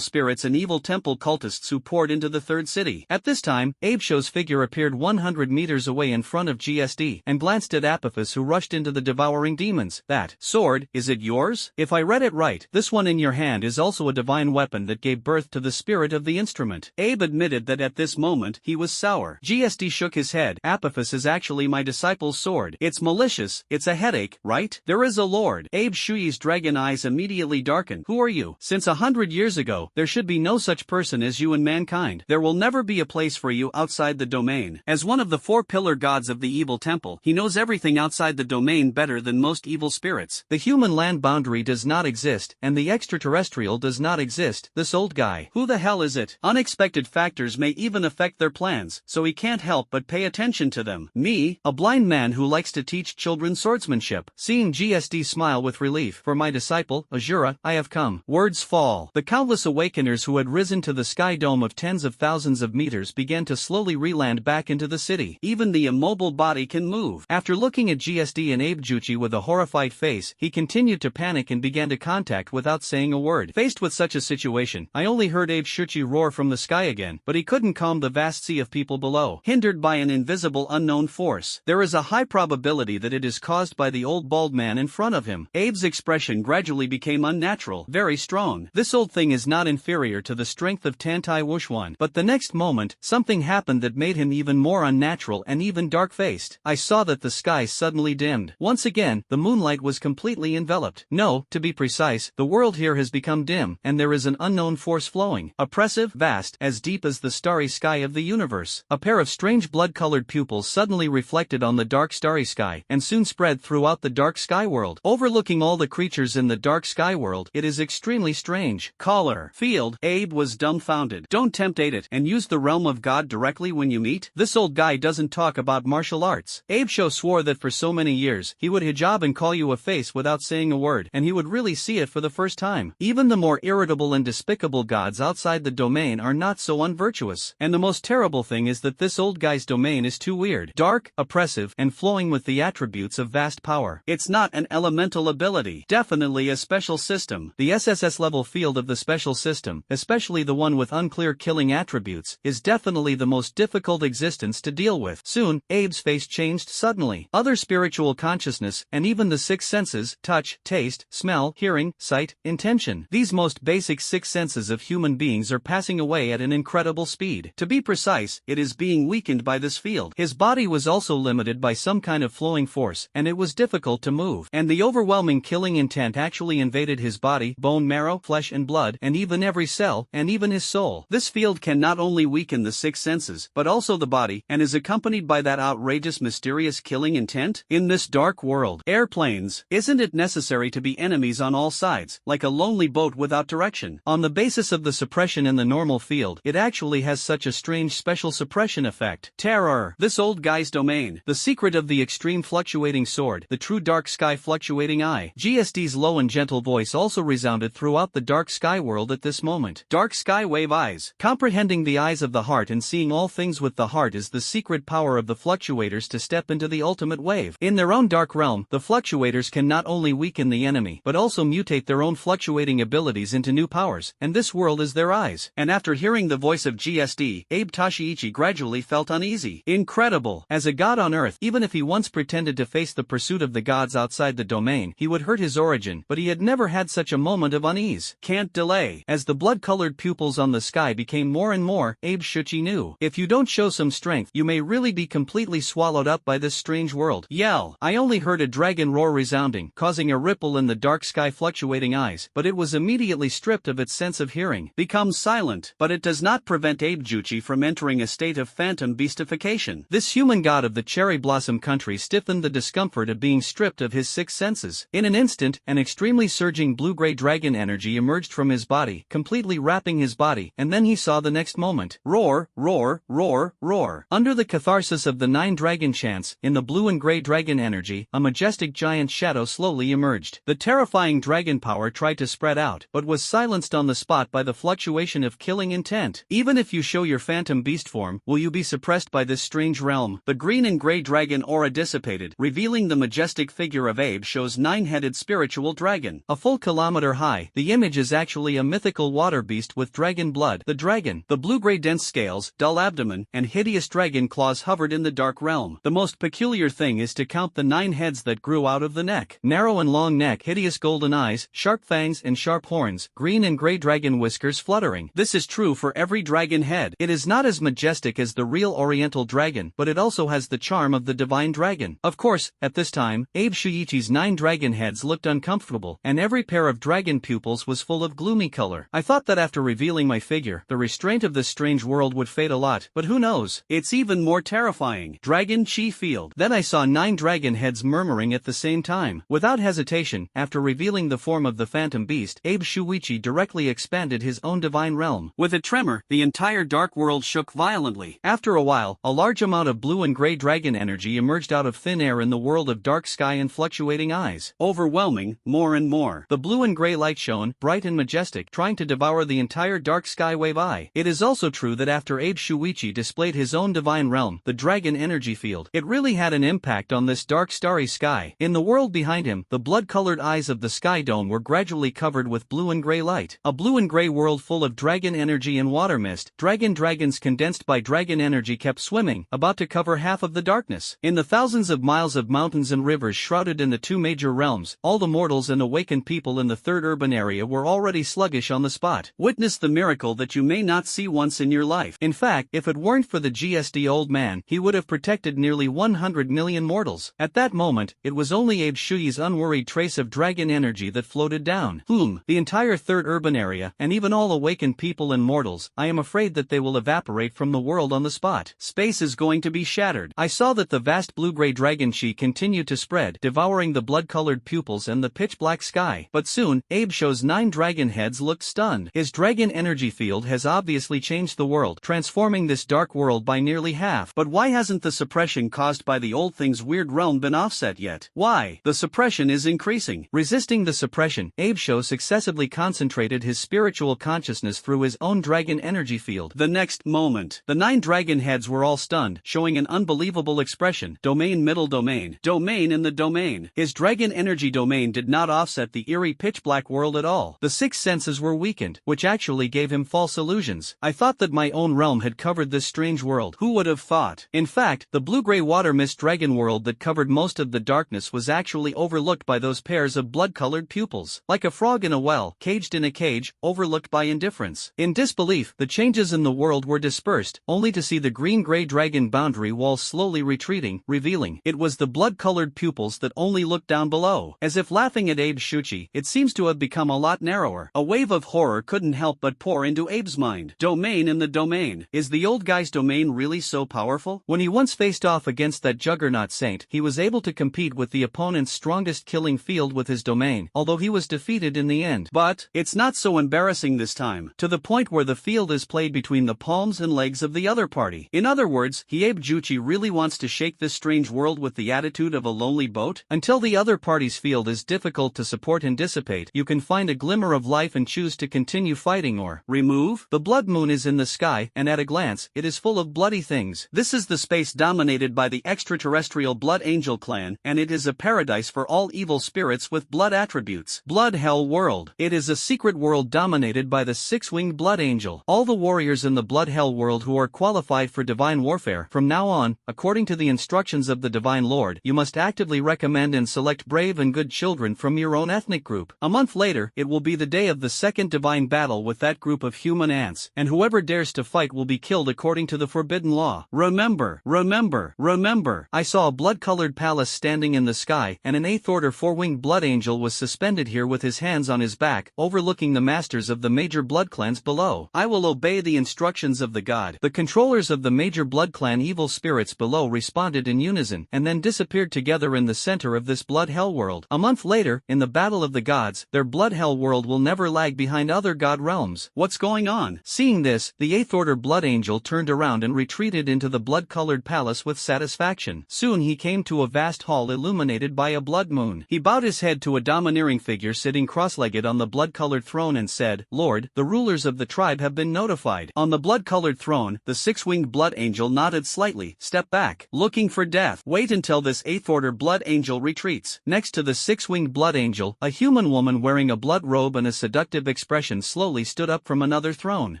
spirits and evil temple cultists who poured into the third city. At this time, Abe Sho's figure appeared 100 meters away in front of GSD, and glanced at Apophis, who rushed into the devouring demons. That sword, is it yours? If I read it right, this one in your hand is also a divine weapon that gave birth to the spirit of the instrument. Abe admitted that at this moment, he was sour. GSD shook his head. Apophis is actually my disciple's sword. It's malicious, it's a headache, right? There is a lord. Abe Shui's dragon eyes immediately darkened. Who are you? Since 100 years ago, there should be no such person as you in mankind. There will never be a place for you outside the domain. As one of the four pillar gods of the evil temple, he knows everything outside the domain better than most evil spirits. The human land boundary does not exist, and the extraterrestrial does not exist. This old guy. Who the hell is it? Unexpected factors may even affect their plans, so he can't help but pay attention to them. Me, a blind man who likes to teach children swordsmanship. Seeing GSD smile with relief. For my disciple, Ashura, I have come. Words fall. The countless awakeners who had risen to the sky dome of tens of thousands of meters began to slowly reland back into the city. Even the immobile body can move. After looking at GSD and Abe Juchi with a horrified face, he continued to panic and began to contact without saying a word. Faced with such a situation, I only heard Abe Shuchi roar from the sky again, but he couldn't calm the vast sea of people below. Hindered by an invisible unknown force. There is a high probability that it is caused by the old bald man in front of him. Abe's expression gradually became unnatural, very strong. This old thing is not inferior to the strength of Tantai Wuxuan, but the next moment moment, something happened that made him even more unnatural and even dark-faced. I saw that the sky suddenly dimmed. Once again, the moonlight was completely enveloped. No, to be precise, the world here has become dim, and there is an unknown force flowing. Oppressive, vast, as deep as the starry sky of the universe. A pair of strange blood-colored pupils suddenly reflected on the dark starry sky, and soon spread throughout the dark sky world. Overlooking all the creatures in the dark sky world, it is extremely strange. Caller. Field. Abe was dumbfounded. Don't tempt it and use the realm of God directly when you meet. This old guy doesn't talk about martial arts. Abe swore that for so many years, he would hijab and call you a face without saying a word, and he would really see it for the first time. Even the more irritable and despicable gods outside the domain are not so unvirtuous. And the most terrible thing is that this old guy's domain is too weird. Dark, oppressive, and flowing with the attributes of vast power. It's not an elemental ability. Definitely a special system. The SSS level field of the special system, especially the one with unclear killing attributes, is definitely the most difficult existence to deal with. Soon, Abe's face changed suddenly. Other spiritual consciousness, and even the six senses, touch, taste, smell, hearing, sight, intention. These most basic six senses of human beings are passing away at an incredible speed. To be precise, it is being weakened by this field. His body was also limited by some kind of flowing force, and it was difficult to move. And the overwhelming killing intent actually invaded his body, bone marrow, flesh and blood, and even every cell, and even his soul. This field can not only weaken the six senses, but also the body, and is accompanied by that outrageous mysterious killing intent? In this dark world, airplanes, isn't it necessary to be enemies on all sides, like a lonely boat without direction? On the basis of the suppression in the normal field, it actually has such a strange special suppression effect. Terror. This old guy's domain. The secret of the extreme fluctuating sword, the true dark sky fluctuating eye. GSD's low and gentle voice also resounded throughout the dark sky world at this moment. Dark sky wave eyes. Comprehending the eyes of the heart and seeing all things with the heart is the secret power of the fluctuators to step into the ultimate wave. In their own dark realm, the fluctuators can not only weaken the enemy, but also mutate their own fluctuating abilities into new powers, and this world is their eyes. And after hearing the voice of GSD, Abe Tashiichi gradually felt uneasy. Incredible. As a god on earth, even if he once pretended to face the pursuit of the gods outside the domain, he would hurt his origin, but he had never had such a moment of unease. Can't delay. As the blood-colored pupils on the sky became more and more, Abe Shuchi knew. If you don't show some strength, you may really be completely swallowed up by this strange world. Yell. I only heard a dragon roar resounding, causing a ripple in the dark sky fluctuating eyes, but it was immediately stripped of its sense of hearing. Become silent. But it does not prevent Abe Juchi from entering a state of phantom beastification. This human god of the cherry blossom country stiffened the discomfort of being stripped of his six senses. In an instant, an extremely surging blue-gray dragon energy emerged from his body, completely wrapping his body, and then he saw the next moment. Roar, roar, roar, roar. Under the catharsis of the 9 dragon chants, in the blue and gray dragon energy, a majestic giant shadow slowly emerged. The terrifying dragon power tried to spread out, but was silenced on the spot by the fluctuation of killing intent. Even if you show your phantom beast form, will you be suppressed by this strange realm? The green and gray dragon aura dissipated, revealing the majestic figure of Abe shows 9-headed spiritual dragon. A full kilometer high, the image is actually a mythical water beast with dragon blood. The dragon, the blue-gray dense scales, dull abdomen, and hideous dragon claws hovered in the dark realm. The most peculiar thing is to count the 9 heads that grew out of the neck. Narrow and long neck, hideous golden eyes, sharp fangs and sharp horns, green and gray dragon whiskers fluttering. This is true for every dragon head. It is not as majestic as the real oriental dragon, but it also has the charm of the divine dragon. Of course, at this time, Abe Shuichi's 9 dragon heads looked uncomfortable, and every pair of dragon pupils was full of gloomy color. I thought that after revealing my figure, the restraint of this strange world would fade a lot, but who knows? It's even more terrifying. Dragon Chi Field. Then I saw 9 dragon heads murmuring at the same time. Without hesitation, after revealing the form of the phantom beast, Abe Shuichi directly expanded his own divine realm. With a tremor, the entire dark world shook violently. After a while, a large amount of blue and gray dragon energy emerged out of thin air in the world of dark sky and fluctuating eyes. Overwhelming, more and more. The blue and gray light shone, bright and majestic, trying to devour the entire dark sky wave eye. It is also true that after Abe Shuichi displayed his own divine realm, the dragon energy field, it really had an impact on this dark starry sky. In the world behind him, the blood-colored eyes of the sky dome were gradually covered with blue and gray light. A blue and gray world full of dragon energy and water mist. Dragons condensed by dragon energy kept swimming, about to cover half of the darkness. In the thousands of miles of mountains and rivers shrouded in the 2 major realms, all the mortals and awakened people in the 3rd urban area were already sluggish on the spot. Witness the miracle that you may not see once in your life. In fact, if it weren't for the GSD old man, he would have protected nearly 100 million mortals. At that moment, it was only Abe Shuyi's unworried trace of dragon energy that floated down. The entire third urban area, and even all awakened people and mortals, I am afraid that they will evaporate from the world on the spot. Space is going to be shattered. I saw that the vast blue-gray dragon chi continued to spread, devouring the blood-colored pupils and the pitch-black sky. But soon, Abe Show's 9 dragon heads looked stunned. His dragon energy field has obviously changed the world, transforming this dark world by nearly half. But why hasn't the suppression caused by the old thing's weird realm been offset yet? Why? The suppression is increasing. Resisting the suppression, Abe Show successively concentrated his spiritual consciousness through his own dragon energy field. The next moment, the 9 dragon heads were all stunned, showing an unbelievable expression. Domain middle domain. Domain in the domain. His dragon energy domain did not offset the eerie pitch-black world at all. The 6 senses were weakened, which actually gave him false illusions. I thought that my own realm had covered this strange world. Who would have thought? In fact, the blue-gray water mist dragon world that covered most of the darkness was actually overlooked by those pairs of blood-colored pupils. Like a frog in a well, caged in a cage, overlooked by indifference. In disbelief, the changes in the world were dispersed, only to see the green-gray dragon boundary wall slowly retreating, revealing it was the blood-colored pupils that only looked down below. As if laughing at Abe's Shuchi, it seems to have become a lot narrower. A wave of horror couldn't help but pour into Abe's mind. Domain in the domain. Is the old guy's domain really so powerful? When he once faced off against that juggernaut saint, he was able to compete with the opponent's strongest killing field with his domain, although he was defeated in the end. But it's not so embarrassing this time, to the point where the field is played between the palms and legs of the other party. In other words, Abe Juchi really wants to shake this strange world with the attitude of a lonely boat. Until the other party's field is difficult to support and dissipate, you can find a glimmer of life and choose to continue fighting or remove. The blood moon is in the sky, and at a glance, it is full of bloody things. This is the space dominated by the extraterrestrial blood angel clan, and it is a paradise for all evil spirits with blood attributes. Blood Hell World. It is a secret world dominated by the 6-winged blood angel. All the warriors in the blood hell world who are qualified for divine warfare, from now on, according to the instructions of the divine lord, you must actively recommend and select brave and good children from your own ethnic group. A month later, it will be the day of the second divine battle with that group of human ants, and whoever dares to fight will be killed according to the forbidden law. Remember, remember, remember. I saw a blood-colored palace standing in the sky, and an 8th order 4-winged blood angel was suspended here with his hands on his back, overlooking the masters of the major blood clans below. I will obey the instructions of the god. The controllers of the major blood clan evil spirits below responded in unison, and then disappeared together in the center of this blood hell world. A month later, in the battle of the gods, their blood hell world will never lag behind other god realms. What's going on? Seeing this, the 8th order blood angel turned around and retreated into the blood-colored palace with satisfaction. Soon he came to a vast hall illuminated by a blood moon. He bowed his head to a domineering figure sitting cross-legged on the blood-colored throne and said, "Lord, the rulers of the tribe have been notified." On the blood-colored throne, the 6-winged blood angel nodded slightly, stepped back, looking for death. Wait until this 8th order blood angel retreats. Next to the 6-winged blood angel, a human woman wearing a blood robe and a seductive expression slowly stood up from another throne.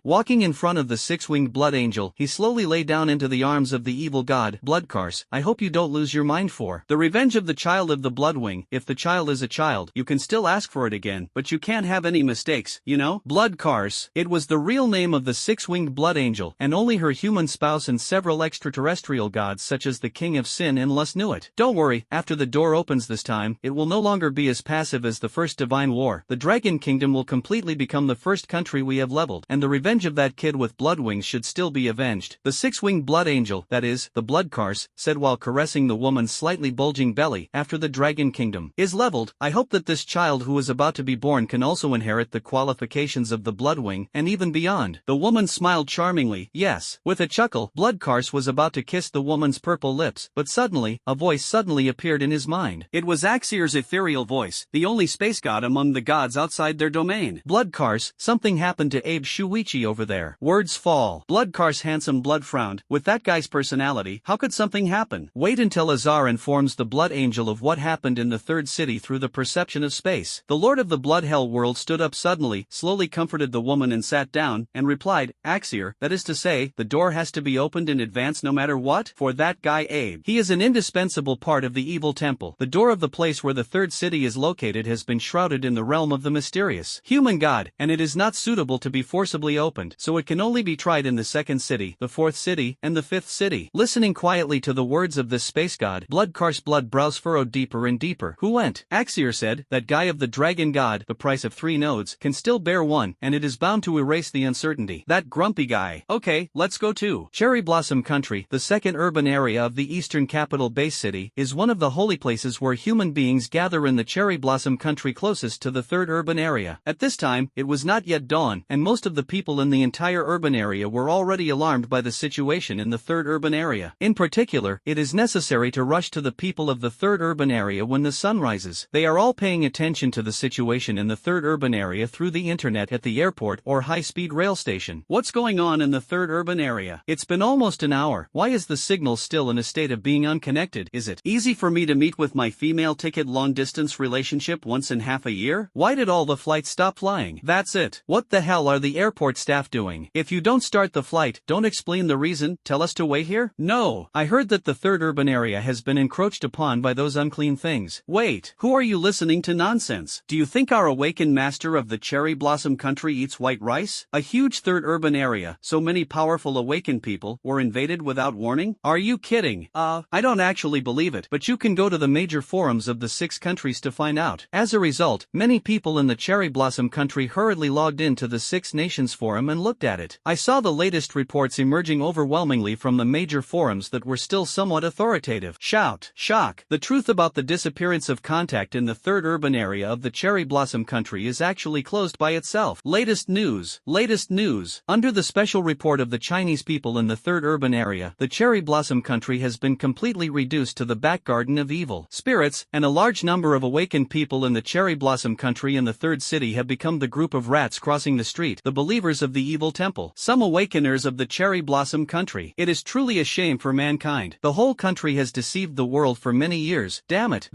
Walking in front of the 6-winged blood angel, he slowly lay down into the arms of the evil god, Bloodcars. I hope you don't lose your mind for the revenge of the child of the Bloodwing. If the child is a child, you can still ask for it again, but you can't have any mistakes, you know? Bloodcars. It was the real name of the 6-winged blood angel, and only her human spouse and several extraterrestrial gods such as the King of Sin and Lust knew it. Don't worry, after the door opens this time, it will no longer be as passive as the first divine war. The Dragon Kingdom will completely become the first country we have leveled, and the revenge of that kid with blood wings should still be avenged. The 6-winged blood angel, that is, the Bloodcars, said while caressing the woman's slightly bulging belly. After the Dragon Kingdom is leveled, I hope that this child who is about to be born can also inherit the qualifications of the Bloodwing, and even beyond. The woman smiled charmingly, yes. With a chuckle, Bloodcars was about to kiss the woman's purple lips, but suddenly, a voice suddenly appeared in his mind. It was Axier's ethereal voice, the only space god among the gods outside their domain. Bloodcars, something happened to Abe Shuichi over there. Words fall. Bloodcar's handsome blood frowned. With that guy's personality, how could something happen? Wait until Azar informs the blood angel of what happened in the third city through the perception of space. The lord of the blood hell world stood up suddenly, slowly comforted the woman and sat down, and replied, Axier, that is to say, the door has to be opened in advance no matter what? For that guy Abe. He is an indispensable part of the evil temple. The door of the place where the third city is located has been shrouded in the realm of the mysterious human god, and it is not suitable to be forcibly opened, so it can only only be tried in the second city, the fourth city, and the fifth city. Listening quietly to the words of this space god, Bloodcar's blood brows furrowed deeper and deeper. Who went? Axior said, that guy of the dragon god, the price of 3 nodes, can still bear one, and it is bound to erase the uncertainty. That grumpy guy. Okay, let's go too. Cherry Blossom Country, the second urban area of the eastern capital base city, is one of the holy places where human beings gather in the Cherry Blossom Country closest to the third urban area. At this time, it was not yet dawn, and most of the people in the entire urban area were already alarmed by the situation in the third urban area. In particular, it is necessary to rush to the people of the third urban area when the sun rises. They are all paying attention to the situation in the third urban area through the internet at the airport or high-speed rail station. What's going on in the third urban area? It's been almost an hour. Why is the signal still in a state of being unconnected? Is it easy for me to meet with my female ticket long-distance relationship once in half a year? Why did all the flights stop flying? That's it. What the hell are the airport staff doing? If you don't start the flight, don't explain the reason, tell us to wait here? No. I heard that the third urban area has been encroached upon by those unclean things. Wait, who are you listening to nonsense? Do you think our awakened master of the Cherry Blossom Country eats white rice? A huge third urban area, so many powerful awakened people, were invaded without warning? Are you kidding? I don't actually believe it, but you can go to the major forums of the 6 countries to find out. As a result, many people in the Cherry Blossom Country hurriedly logged into the 6 Nations forum and looked at it. I saw the latest reports emerging overwhelmingly from the major forums that were still somewhat authoritative. Shout, shock. The truth about the disappearance of contact in the third urban area of the Cherry Blossom Country is actually closed by itself. Latest news. Latest news. Under the special report of the Chinese people in the third urban area, the Cherry Blossom Country has been completely reduced to the back garden of evil spirits, and a large number of awakened people in the Cherry Blossom Country in the third city have become the group of rats crossing the street, the believers of the evil temple. Some awakeners of the Cherry Blossom Country. It is truly a shame for mankind. The whole country has deceived the world for many years. Damn it.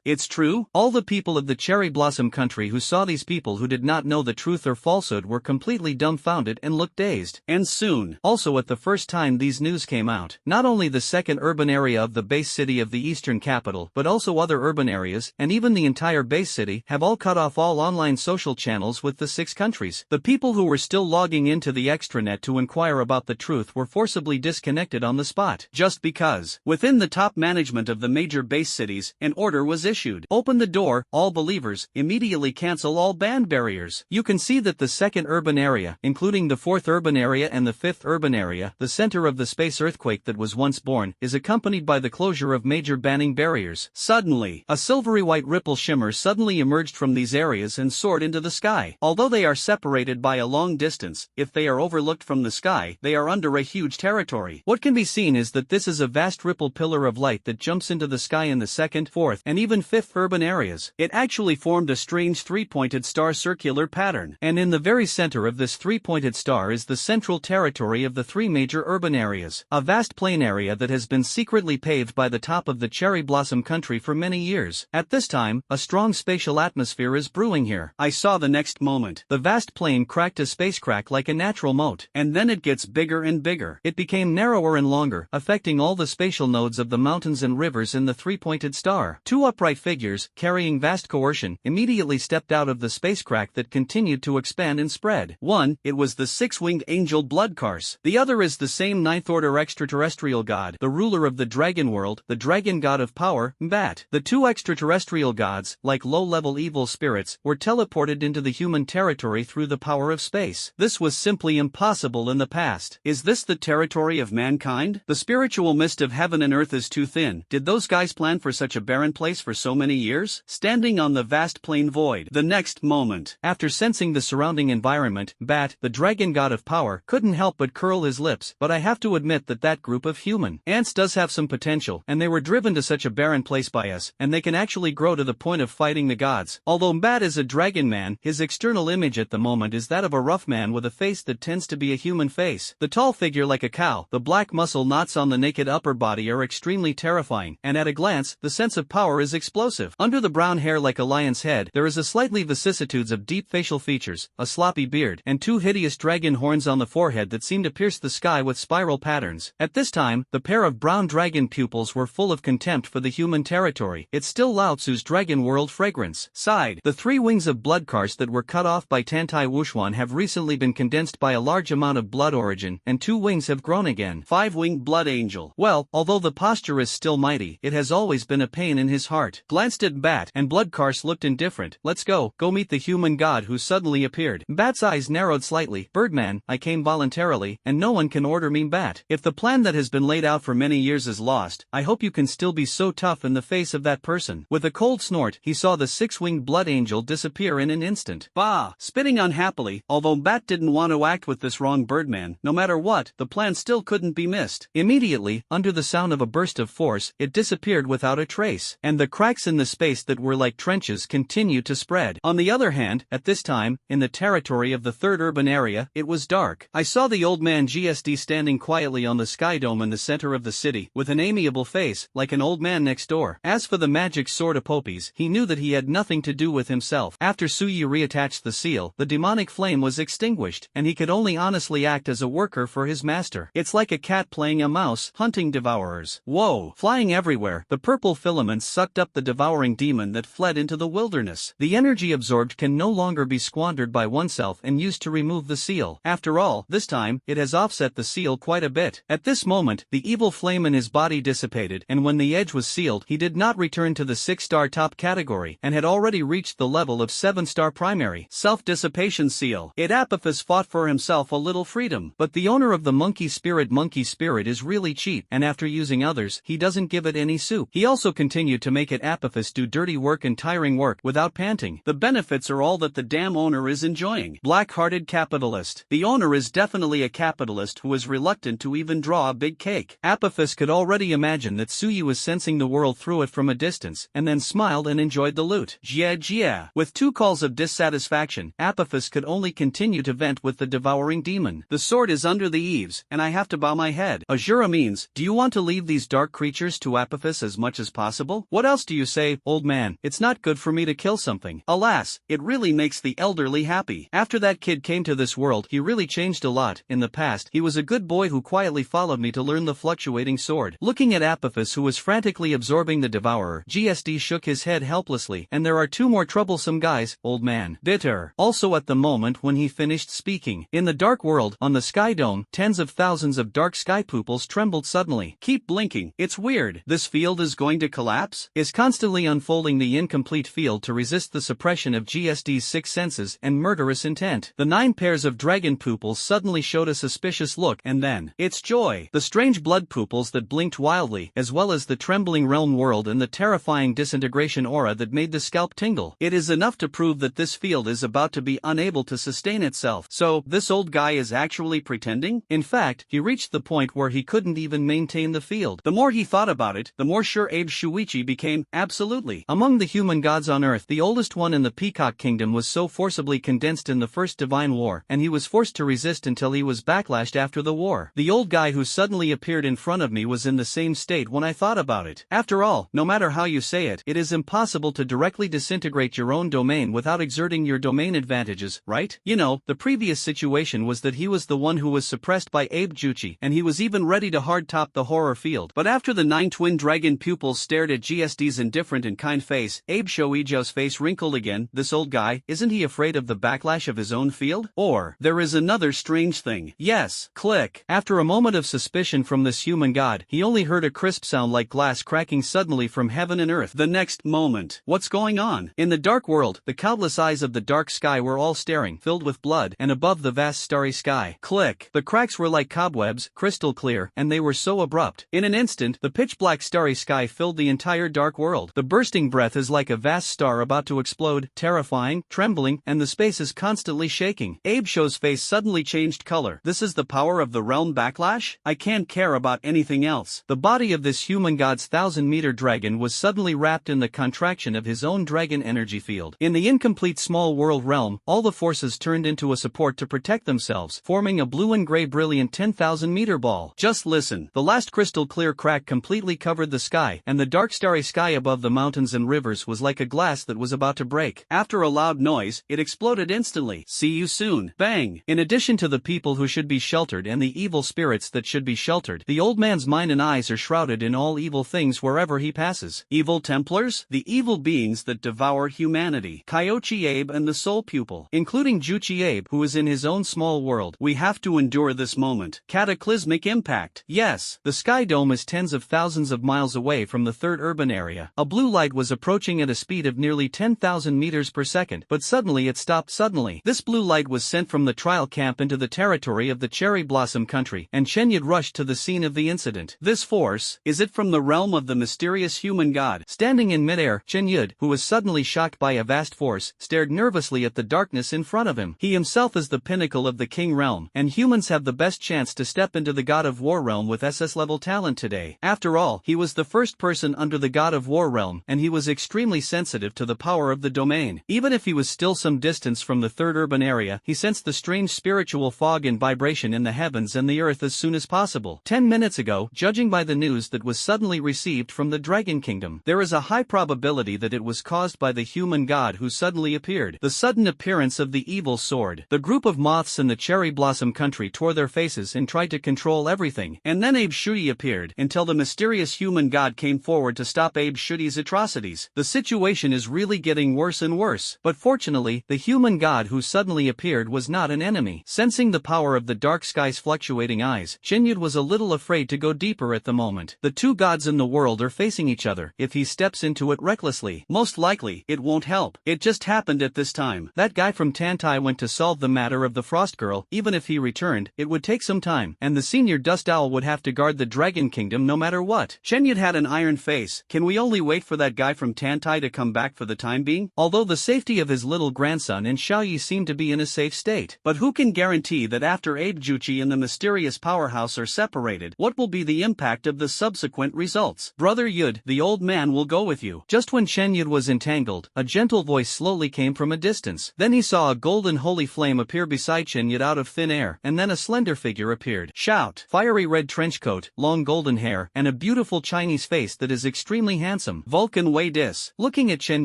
It's true? All the people of the Cherry Blossom Country who saw these people who did not know the truth or falsehood were completely dumbfounded and looked dazed. And soon, also at the first time these news came out, not only the second urban area of the base city of the eastern capital, but also other urban areas, and even the entire base city, have all cut off all online social channels with the 6 countries. The people who were still logging into the extranet to inquire about the truth were forcibly disconnected on the spot, just because. Within the top management of the major base cities, an order was issued. Open the door, all believers, immediately cancel all band barriers. You can see that the second urban area, including the fourth urban area and the fifth urban area, the center of the space earthquake that was once born, is accompanied by the closure of major banning barriers. Suddenly, a silvery white ripple shimmer suddenly emerged from these areas and soared into the sky. Although they are separated by a long distance, if they are overlooked from the sky, they are under a huge territory. What can be seen is that this is a vast ripple pillar of light that jumps into the sky in the second, fourth, and even fifth urban areas. It actually formed a strange 3-pointed star circular pattern, and in the very center of this 3-pointed star is the central territory of the 3 major urban areas, a vast plain area that has been secretly paved by the top of the Cherry Blossom Country for many years. At this time, a strong spatial atmosphere is brewing here. I saw the next moment. The vast plain cracked a space crack like a natural moat, and then it gets bigger and bigger. It became narrower and longer, affecting all the spatial nodes of the mountains and rivers in the 3-pointed star. 2 upright figures, carrying vast coercion, immediately stepped out of the space crack that continued to expand and spread. One, it was the 6-winged angel Bloodcarse. The other is the same 9th-order extraterrestrial god, the ruler of the dragon world, the dragon god of power, Mbat. The 2 extraterrestrial gods, like low-level evil spirits, were teleported into the human territory through the power of space. This was simply impossible in the past. Is this the territory of mankind? The spiritual mist of heaven and earth is too thin. Did those guys plan for such a barren place for so many years? Standing on the vast plain void. The next moment, after sensing the surrounding environment, Bat, the dragon god of power, couldn't help but curl his lips. But I have to admit that group of human ants does have some potential, and they were driven to such a barren place by us, and they can actually grow to the point of fighting the gods. Although Mbat is a dragon man, his external image at the moment is that of a rough man with a face that tends to be a human face. The tall figure like a cow, the black muscle knots on the naked upper body are extremely terrifying, and at a glance, the sense of power is explosive. Under the brown hair like a lion's head, there is a slightly vicissitudes of deep facial features, a sloppy beard, and 2 hideous dragon horns on the forehead that seem to pierce the sky with spiral patterns. At this time, the pair of brown dragon pupils were full of contempt for the human territory. It's still Lao Tzu's dragon world fragrance. Sighed. The 3 wings of Bloodcarse that were cut off by Tantai Wushuan have recently been condensed by a a large amount of blood origin, and 2 wings have grown again. 5-winged blood angel. Well, although the posture is still mighty, it has always been a pain in his heart. Glanced at Bat, and Bloodcars looked indifferent. Let's go meet the human god who suddenly appeared. Bat's eyes narrowed slightly. Birdman, I came voluntarily, and no one can order me. Bat. If the plan that has been laid out for many years is lost, I hope you can still be so tough in the face of that person. With a cold snort, he saw the 6-winged blood angel disappear in an instant. Bah! Spitting unhappily, although Bat didn't want to act with this wrong Birdman, no matter what, the plan still couldn't be missed. Immediately, under the sound of a burst of force, it disappeared without a trace, and the cracks in the space that were like trenches continued to spread. On the other hand, at this time, in the territory of the 3rd urban area, it was dark. I saw the old man GSD standing quietly on the sky dome in the center of the city, with an amiable face, like an old man next door. As for the magic sword Apopes, he knew that he had nothing to do with himself. After Suyi reattached the seal, the demonic flame was extinguished, and he could only honestly act as a worker for his master. It's like a cat playing a mouse, hunting devourers. Whoa! Flying everywhere, the purple filaments sucked up the devouring demon that fled into the wilderness. The energy absorbed can no longer be squandered by oneself and used to remove the seal. After all, this time, it has offset the seal quite a bit. At this moment, the evil flame in his body dissipated, and when the edge was sealed, he did not return to the 6-star top category, and had already reached the level of 7-star primary. Self-dissipation seal. Apophis fought for himself a little freedom, but the owner of the monkey spirit is really cheap, and after using others, he doesn't give it any soup. He also continued to make Apophis do dirty work and tiring work without panting. The benefits are all that the damn owner is enjoying. Black-hearted capitalist. The owner is definitely a capitalist who is reluctant to even draw a big cake. Apophis could already imagine that Suyi was sensing the world through it from a distance, and then smiled and enjoyed the loot. Yeah. With 2 calls of dissatisfaction, Apophis could only continue to vent with the devouring demon. The sword is under the eaves, and I have to bow my head. Ashura means, do you want to leave these dark creatures to Apophis as much as possible? What else do you say, old man? It's not good for me to kill something. Alas, it really makes the elderly happy. After that kid came to this world, he really changed a lot. In the past, he was a good boy who quietly followed me to learn the fluctuating sword. Looking at Apophis, who was frantically absorbing the devourer, GSD shook his head helplessly. And there are 2 more troublesome guys, old man. Bitter. Also at the moment when he finished speaking, in the dark world, on the sky dome, tens of thousands of dark sky pupils trembled suddenly. Keep blinking. It's weird. This field is going to collapse? Is constantly unfolding the incomplete field to resist the suppression of GSD's 6 senses and murderous intent. The 9 pairs of dragon pupils suddenly showed a suspicious look, and then, it's joy. The strange blood pupils that blinked wildly, as well as the trembling realm world and the terrifying disintegration aura that made the scalp tingle. It is enough to prove that this field is about to be unable to sustain itself. So, this old guy is actually pretending? In fact, he reached the point where he couldn't even maintain the field. The more he thought about it, the more sure Abe Shuichi became. Absolutely. Among the human gods on Earth, the oldest one in the Peacock Kingdom was so forcibly condensed in the First Divine War, and he was forced to resist until he was backlashed after the war. The old guy who suddenly appeared in front of me was in the same state when I thought about it. After all, no matter how you say it, it is impossible to directly disintegrate your own domain without exerting your domain advantages, right? You know, the previous situation was that he was the one who was suppressed by Abe Juchi, and he was even ready to hardtop the horror field. But after the 9 twin dragon pupils stared at GSD's indifferent and kind face, Abe Shoijo's face wrinkled again. This old guy, isn't he afraid of the backlash of his own field? Or, there is another strange thing. Yes, click. After a moment of suspicion from this human god, he only heard a crisp sound like glass cracking suddenly from heaven and earth. The next moment, what's going on? In the dark world, the countless eyes of the dark sky were all staring, filled with blood, and above the vast starry sky. Click. The cracks were like cobwebs, crystal clear, and they were so abrupt. In an instant, the pitch-black starry sky filled the entire dark world. The bursting breath is like a vast star about to explode, terrifying, trembling, and the space is constantly shaking. Abe Sho's face suddenly changed color. This is the power of the realm backlash? I can't care about anything else. The body of this human god's 1,000-meter dragon was suddenly wrapped in the contraction of his own dragon energy field. In the incomplete small world realm, all the forces turned into a support to protect themselves, forming a blue and gray brilliant 10,000-meter ball. Just listen. The last crystal clear crack completely covered the sky, and the dark starry sky above the mountains and rivers was like a glass that was about to break. After a loud noise, it exploded instantly. See you soon. Bang! In addition to the people who should be sheltered and the evil spirits that should be sheltered, the old man's mind and eyes are shrouded in all evil things wherever he passes. Evil Templars? The evil beings that devour humanity. Kyochi Abe and the Soul Pupil, including Juchi Abe, who is in his own small world. We have to endure this moment. Cataclysmic impact. Yes, the Sky Dome is tens of thousands of miles away from the third urban area. A blue light was approaching at a speed of nearly 10,000 meters per second, but suddenly it stopped suddenly. This blue light was sent from the trial camp into the territory of the Cherry Blossom country, and Chen Yud rushed to the scene of the incident. This force, is it from the realm of the mysterious human god? Standing in midair, Chen Yud, who was suddenly shocked by a vast force, stared nervously at the darkness in front of him. He himself is the pinnacle of the king realm, and humans have the best chance to step into the god of war realm with SS level talent today. After all, he was the first person under the god of war realm, and he was extremely sensitive to the power of the domain. Even if he was still some distance from the third urban area, he sensed the strange spiritual fog and vibration in the heavens and the earth as soon as possible. 10 minutes ago, judging by the news that was suddenly received from the Dragon Kingdom, there is a high probability that it was caused by the human god who suddenly appeared. The sudden appearance of the evil sword. The group of moths in the Cherry Blossom country tore their faces and tried to control everything, and then Abe Shuyi appeared, until the mysterious human god came forward to stop Abe Shuyi's atrocities. The situation is really getting worse and worse, but fortunately, the human god who suddenly appeared was not an enemy. Sensing the power of the dark sky's fluctuating eyes, Chen Yud was a little afraid to go deeper at the moment. The two gods in the world are facing each other. If he steps into it recklessly, most likely, it won't help. It just happened at this time. That guy from Tantai went to solve the matter of the Frost Girl. Even if he returned, it would take some time, and the senior Dust Owl would have to guard the Dragon Kingdom no matter what. Chen Yud had an iron face. Can we only wait for that guy from Tantai to come back for the time being? Although the safety of his little grandson and Xiaoyi seemed to be in a safe state. But who can guarantee that after Abe Juchi and the mysterious powerhouse are separated, what will be the impact of the subsequent results? Brother Yud, the old man will go with you. Just when Chen Yud was entangled, a gentle voice slowly came from a distance. Then he saw a golden holy flame appear beside Chen Yud out of thin air, and then a slender figure appeared. Shout! Fiery red trench coat, long golden hair, and a beautiful Chinese face that is extremely handsome. Vulcan Wei Dis. Looking at Chen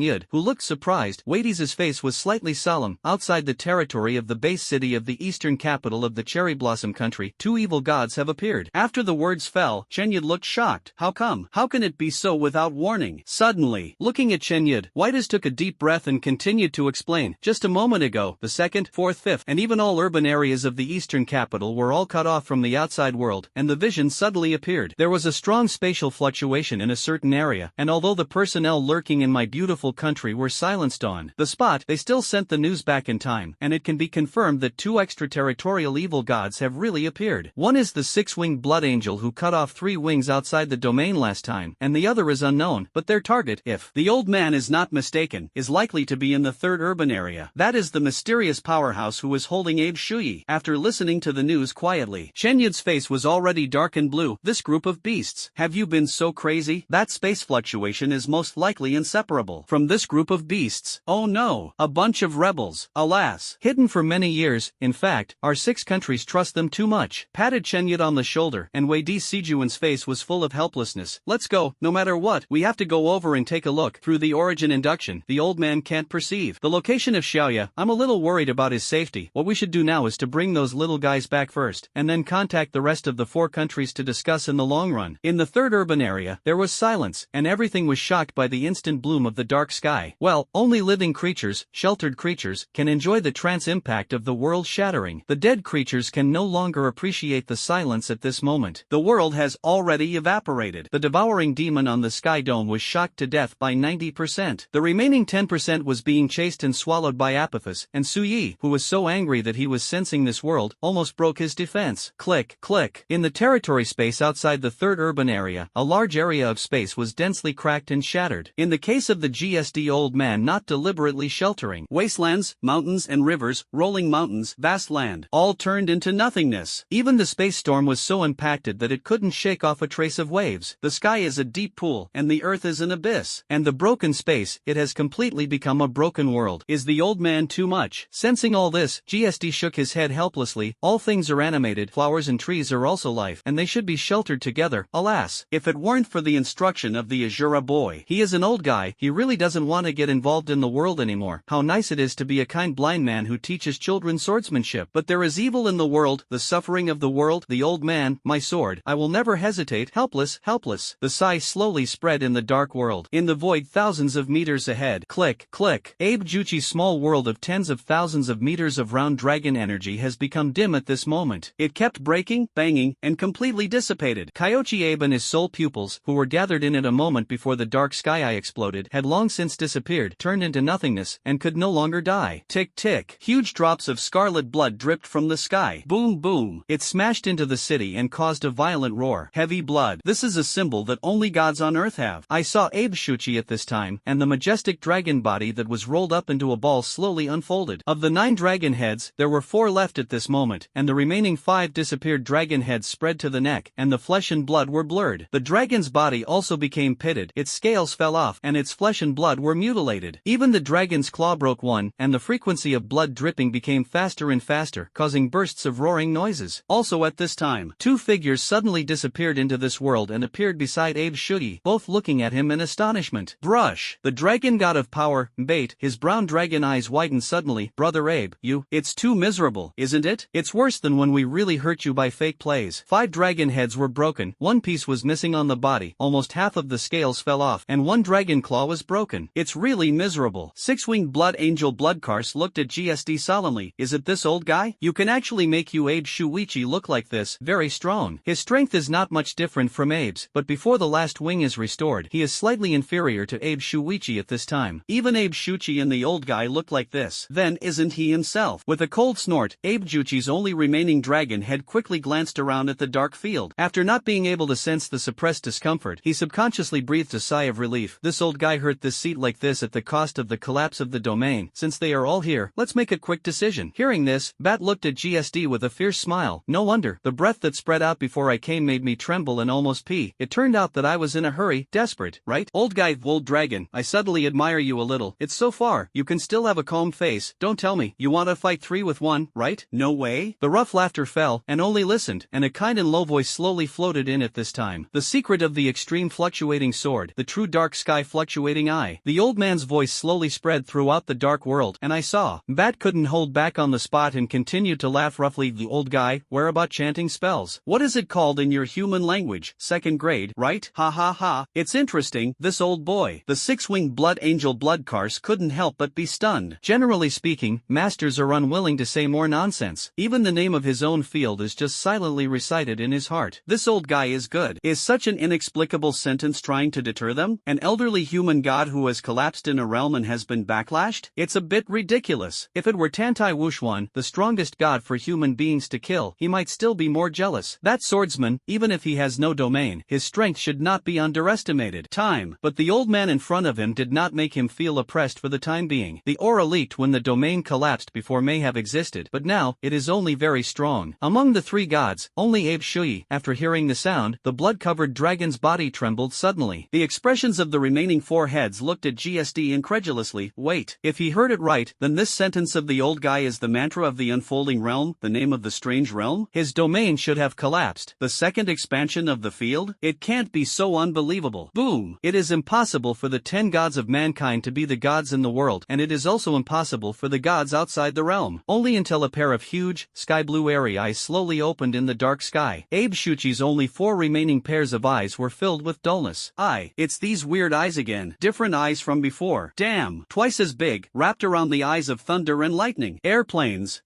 Yud, who looked surprised, Wei Dis's face was slightly solemn. Outside the territory of the base city of the eastern capital of the Cherry Blossom country, two evil gods have appeared. After the words fell, Chen Yud looked shocked. How come? How can it be so without warning? Suddenly, looking at Chen Yud, Wei Dis took a deep breath and continued to explain. Just a moment ago, the second, fourth, fifth, and even all urban areas of the eastern capital were all cut off from the outside world, and the vision suddenly appeared. There was a strong spatial fluctuation in a certain area, and although the personnel lurking in my beautiful country were silenced on the spot, they still sent the news back in time, and it can be confirmed that two extraterritorial evil gods have really appeared. One is the six-winged blood angel who cut off 3 wings outside the domain last time, and the other is unknown, but their target, if the old man is not mistaken, is likely to be in the third urban area. That is the mysterious powerhouse who is holding Abe Shuyi. After listening to the news quietly, Chen Yud's face was already dark and blue. This group of beasts, have you been so crazy? That space fluctuation is most likely inseparable from this group of beasts. Oh no, a bunch of rebels, alas. Hidden for many years, in fact, our 6 countries trust them too much. Patted Chen Yud on the shoulder, and Wei Di Sijuan's face was full of helplessness. Let's go, no matter what, we have to go over and take a look. Through the origin induction, the old man can't perceive the location of Xiaoya. I'm a little worried about his safety. What we should do now is to bring those little guys back first, and then contact the rest of the 4 countries to discuss in the long run. In the third urban area, there was silence, and everything was shocked by the instant bloom of the dark sky. Well, only living creatures, sheltered creatures, can enjoy the trance impact of the world shattering. The dead creatures can no longer appreciate the silence at this moment. The world has already evaporated. The devouring demon on the sky dome was shocked to death by 90%. The remaining 10% was being chased and swallowed by Apophis, and Su Yi, who was so angry that he was sensing this world, almost broke his defense. Click, click. In the territory space outside the third urban area, a large area of space was densely cracked and shattered. In the case of the GSD old man not deliberately sheltering, wastelands, mountains and rivers, rolling mountains, vast land, all turned into nothingness. Even the space storm was so impacted that it couldn't shake off a trace of waves. The sky is a deep pool, and the earth is an abyss. And the broken space, it has completely become a broken world. Is the old man too much? Sensing all this, GSD shook his head helplessly. All things are animated, flowers and trees are also life, and they should be sheltered together. Alas, if it weren't for the instruction of the Ashura boy. He is an old guy, he really doesn't want to get involved in the world anymore. How nice it is to be a kind blind man who teaches children swordsmanship. But there is evil in the world, the suffering of the world. The old man, my sword, I will never hesitate. Helpless, helpless. The sigh slowly spread in the dark world. In the void thousands of meters ahead. Click, click. Abe Juchi's small world of tens of thousands of meters of round dragon dragon energy has become dim at this moment. It kept breaking, banging, and completely dissipated. Kyochi Abe and his soul pupils, who were gathered in it a moment before the dark sky eye exploded, had long since disappeared, turned into nothingness, and could no longer die. Tick tick. Huge drops of scarlet blood dripped from the sky. Boom boom. It smashed into the city and caused a violent roar. Heavy blood. This is a symbol that only gods on earth have. I saw Abe Shuchi at this time, and the majestic dragon body that was rolled up into a ball slowly unfolded. Of the 9 dragon heads, there were 4 left at this moment, and the remaining 5 disappeared dragon heads spread to the neck, and the flesh and blood were blurred. The dragon's body also became pitted, its scales fell off, and its flesh and blood were mutilated. Even the dragon's claw broke one, and the frequency of blood dripping became faster and faster, causing bursts of roaring noises. Also at this time, 2 figures suddenly disappeared into this world and appeared beside Abe Shuchi, both looking at him in astonishment. Brush. The dragon god of power, Bait, his brown dragon eyes widened suddenly. Brother Abe, it's too miserable, isn't it? It's worse than when we really hurt you by fake plays. 5 dragon heads were broken, 1 piece was missing on the body, almost half of the scales fell off, and 1 dragon claw was broken. It's really miserable. 6-winged blood angel Bloodcars looked at GSD solemnly. Is it this old guy? You can actually make you Abe Shuichi look like this, very strong. His strength is not much different from Abe's, but before the last wing is restored, he is slightly inferior to Abe Shuichi at this time. Even Abe Shuchi and the old guy look like this. Then isn't he himself? With a cold snort, Abe Shuchi's only remaining dragon head quickly glanced around at the dark field. After not being able to sense the suppressed discomfort, he subconsciously breathed a sigh of relief. This old guy hurt this seat like this at the cost of the collapse of the domain. Since they are all here, let's make a quick decision. Hearing this, Bat looked at GSD with a fierce smile. No wonder, the breath that spread out before I came made me tremble and almost pee. It turned out that I was in a hurry, desperate, right? Old guy, old dragon, I subtly admire you a little. It's so far, you can still have a calm face. Don't tell me, you want to fight 3 with 1, right? No way? The rough laughter fell, and only listened, and a kind and low voice slowly floated in at this time. The secret of the extreme fluctuating sword, the true dark sky fluctuating eye. The old man's voice slowly spread throughout the dark world, and I saw. Bat couldn't hold back on the spot and continued to laugh roughly. The old guy, where about chanting spells? What is it called in your human language? 2nd grade, right? Ha ha ha. It's interesting, this old boy. The 6-winged blood angel Bloodcars couldn't help but be stunned. Generally speaking, masters are unwilling to say more nonsense. Even the name of his own field is just silently recited in his heart. This old guy is good. Is such an inexplicable sentence trying to deter them? An elderly human god who has collapsed in a realm and has been backlashed? It's a bit ridiculous. If it were Tantai Wuxuan, the strongest god for human beings to kill, he might still be more jealous. That swordsman, even if he has no domain, his strength should not be underestimated. Time. But the old man in front of him did not make him feel oppressed for the time being. The aura leaked when the domain collapsed before may have existed, but now, it is only very strong. Among the 3 gods, only Abe Shui, after hearing the sound, the blood-covered dragon's body trembled suddenly. The expressions of the remaining 4 heads looked at GSD incredulously. Wait, if he heard it right, then this sentence of the old guy is the mantra of the unfolding realm, the name of the strange realm? His domain should have collapsed. The 2nd expansion of the field? It can't be so unbelievable. Boom! It is impossible for the 10 gods of mankind to be the gods in the world, and it is also impossible for the gods outside the realm. Only until a pair of huge, sky-blue airy eyes slowly opened in the dark sky. Abe Shuchi's only 4 remaining pairs of eyes were filled with dullness. It's these weird eyes again. Different eyes from before. Damn! Twice as big, wrapped around the eyes of thunder and lightning. Airplanes,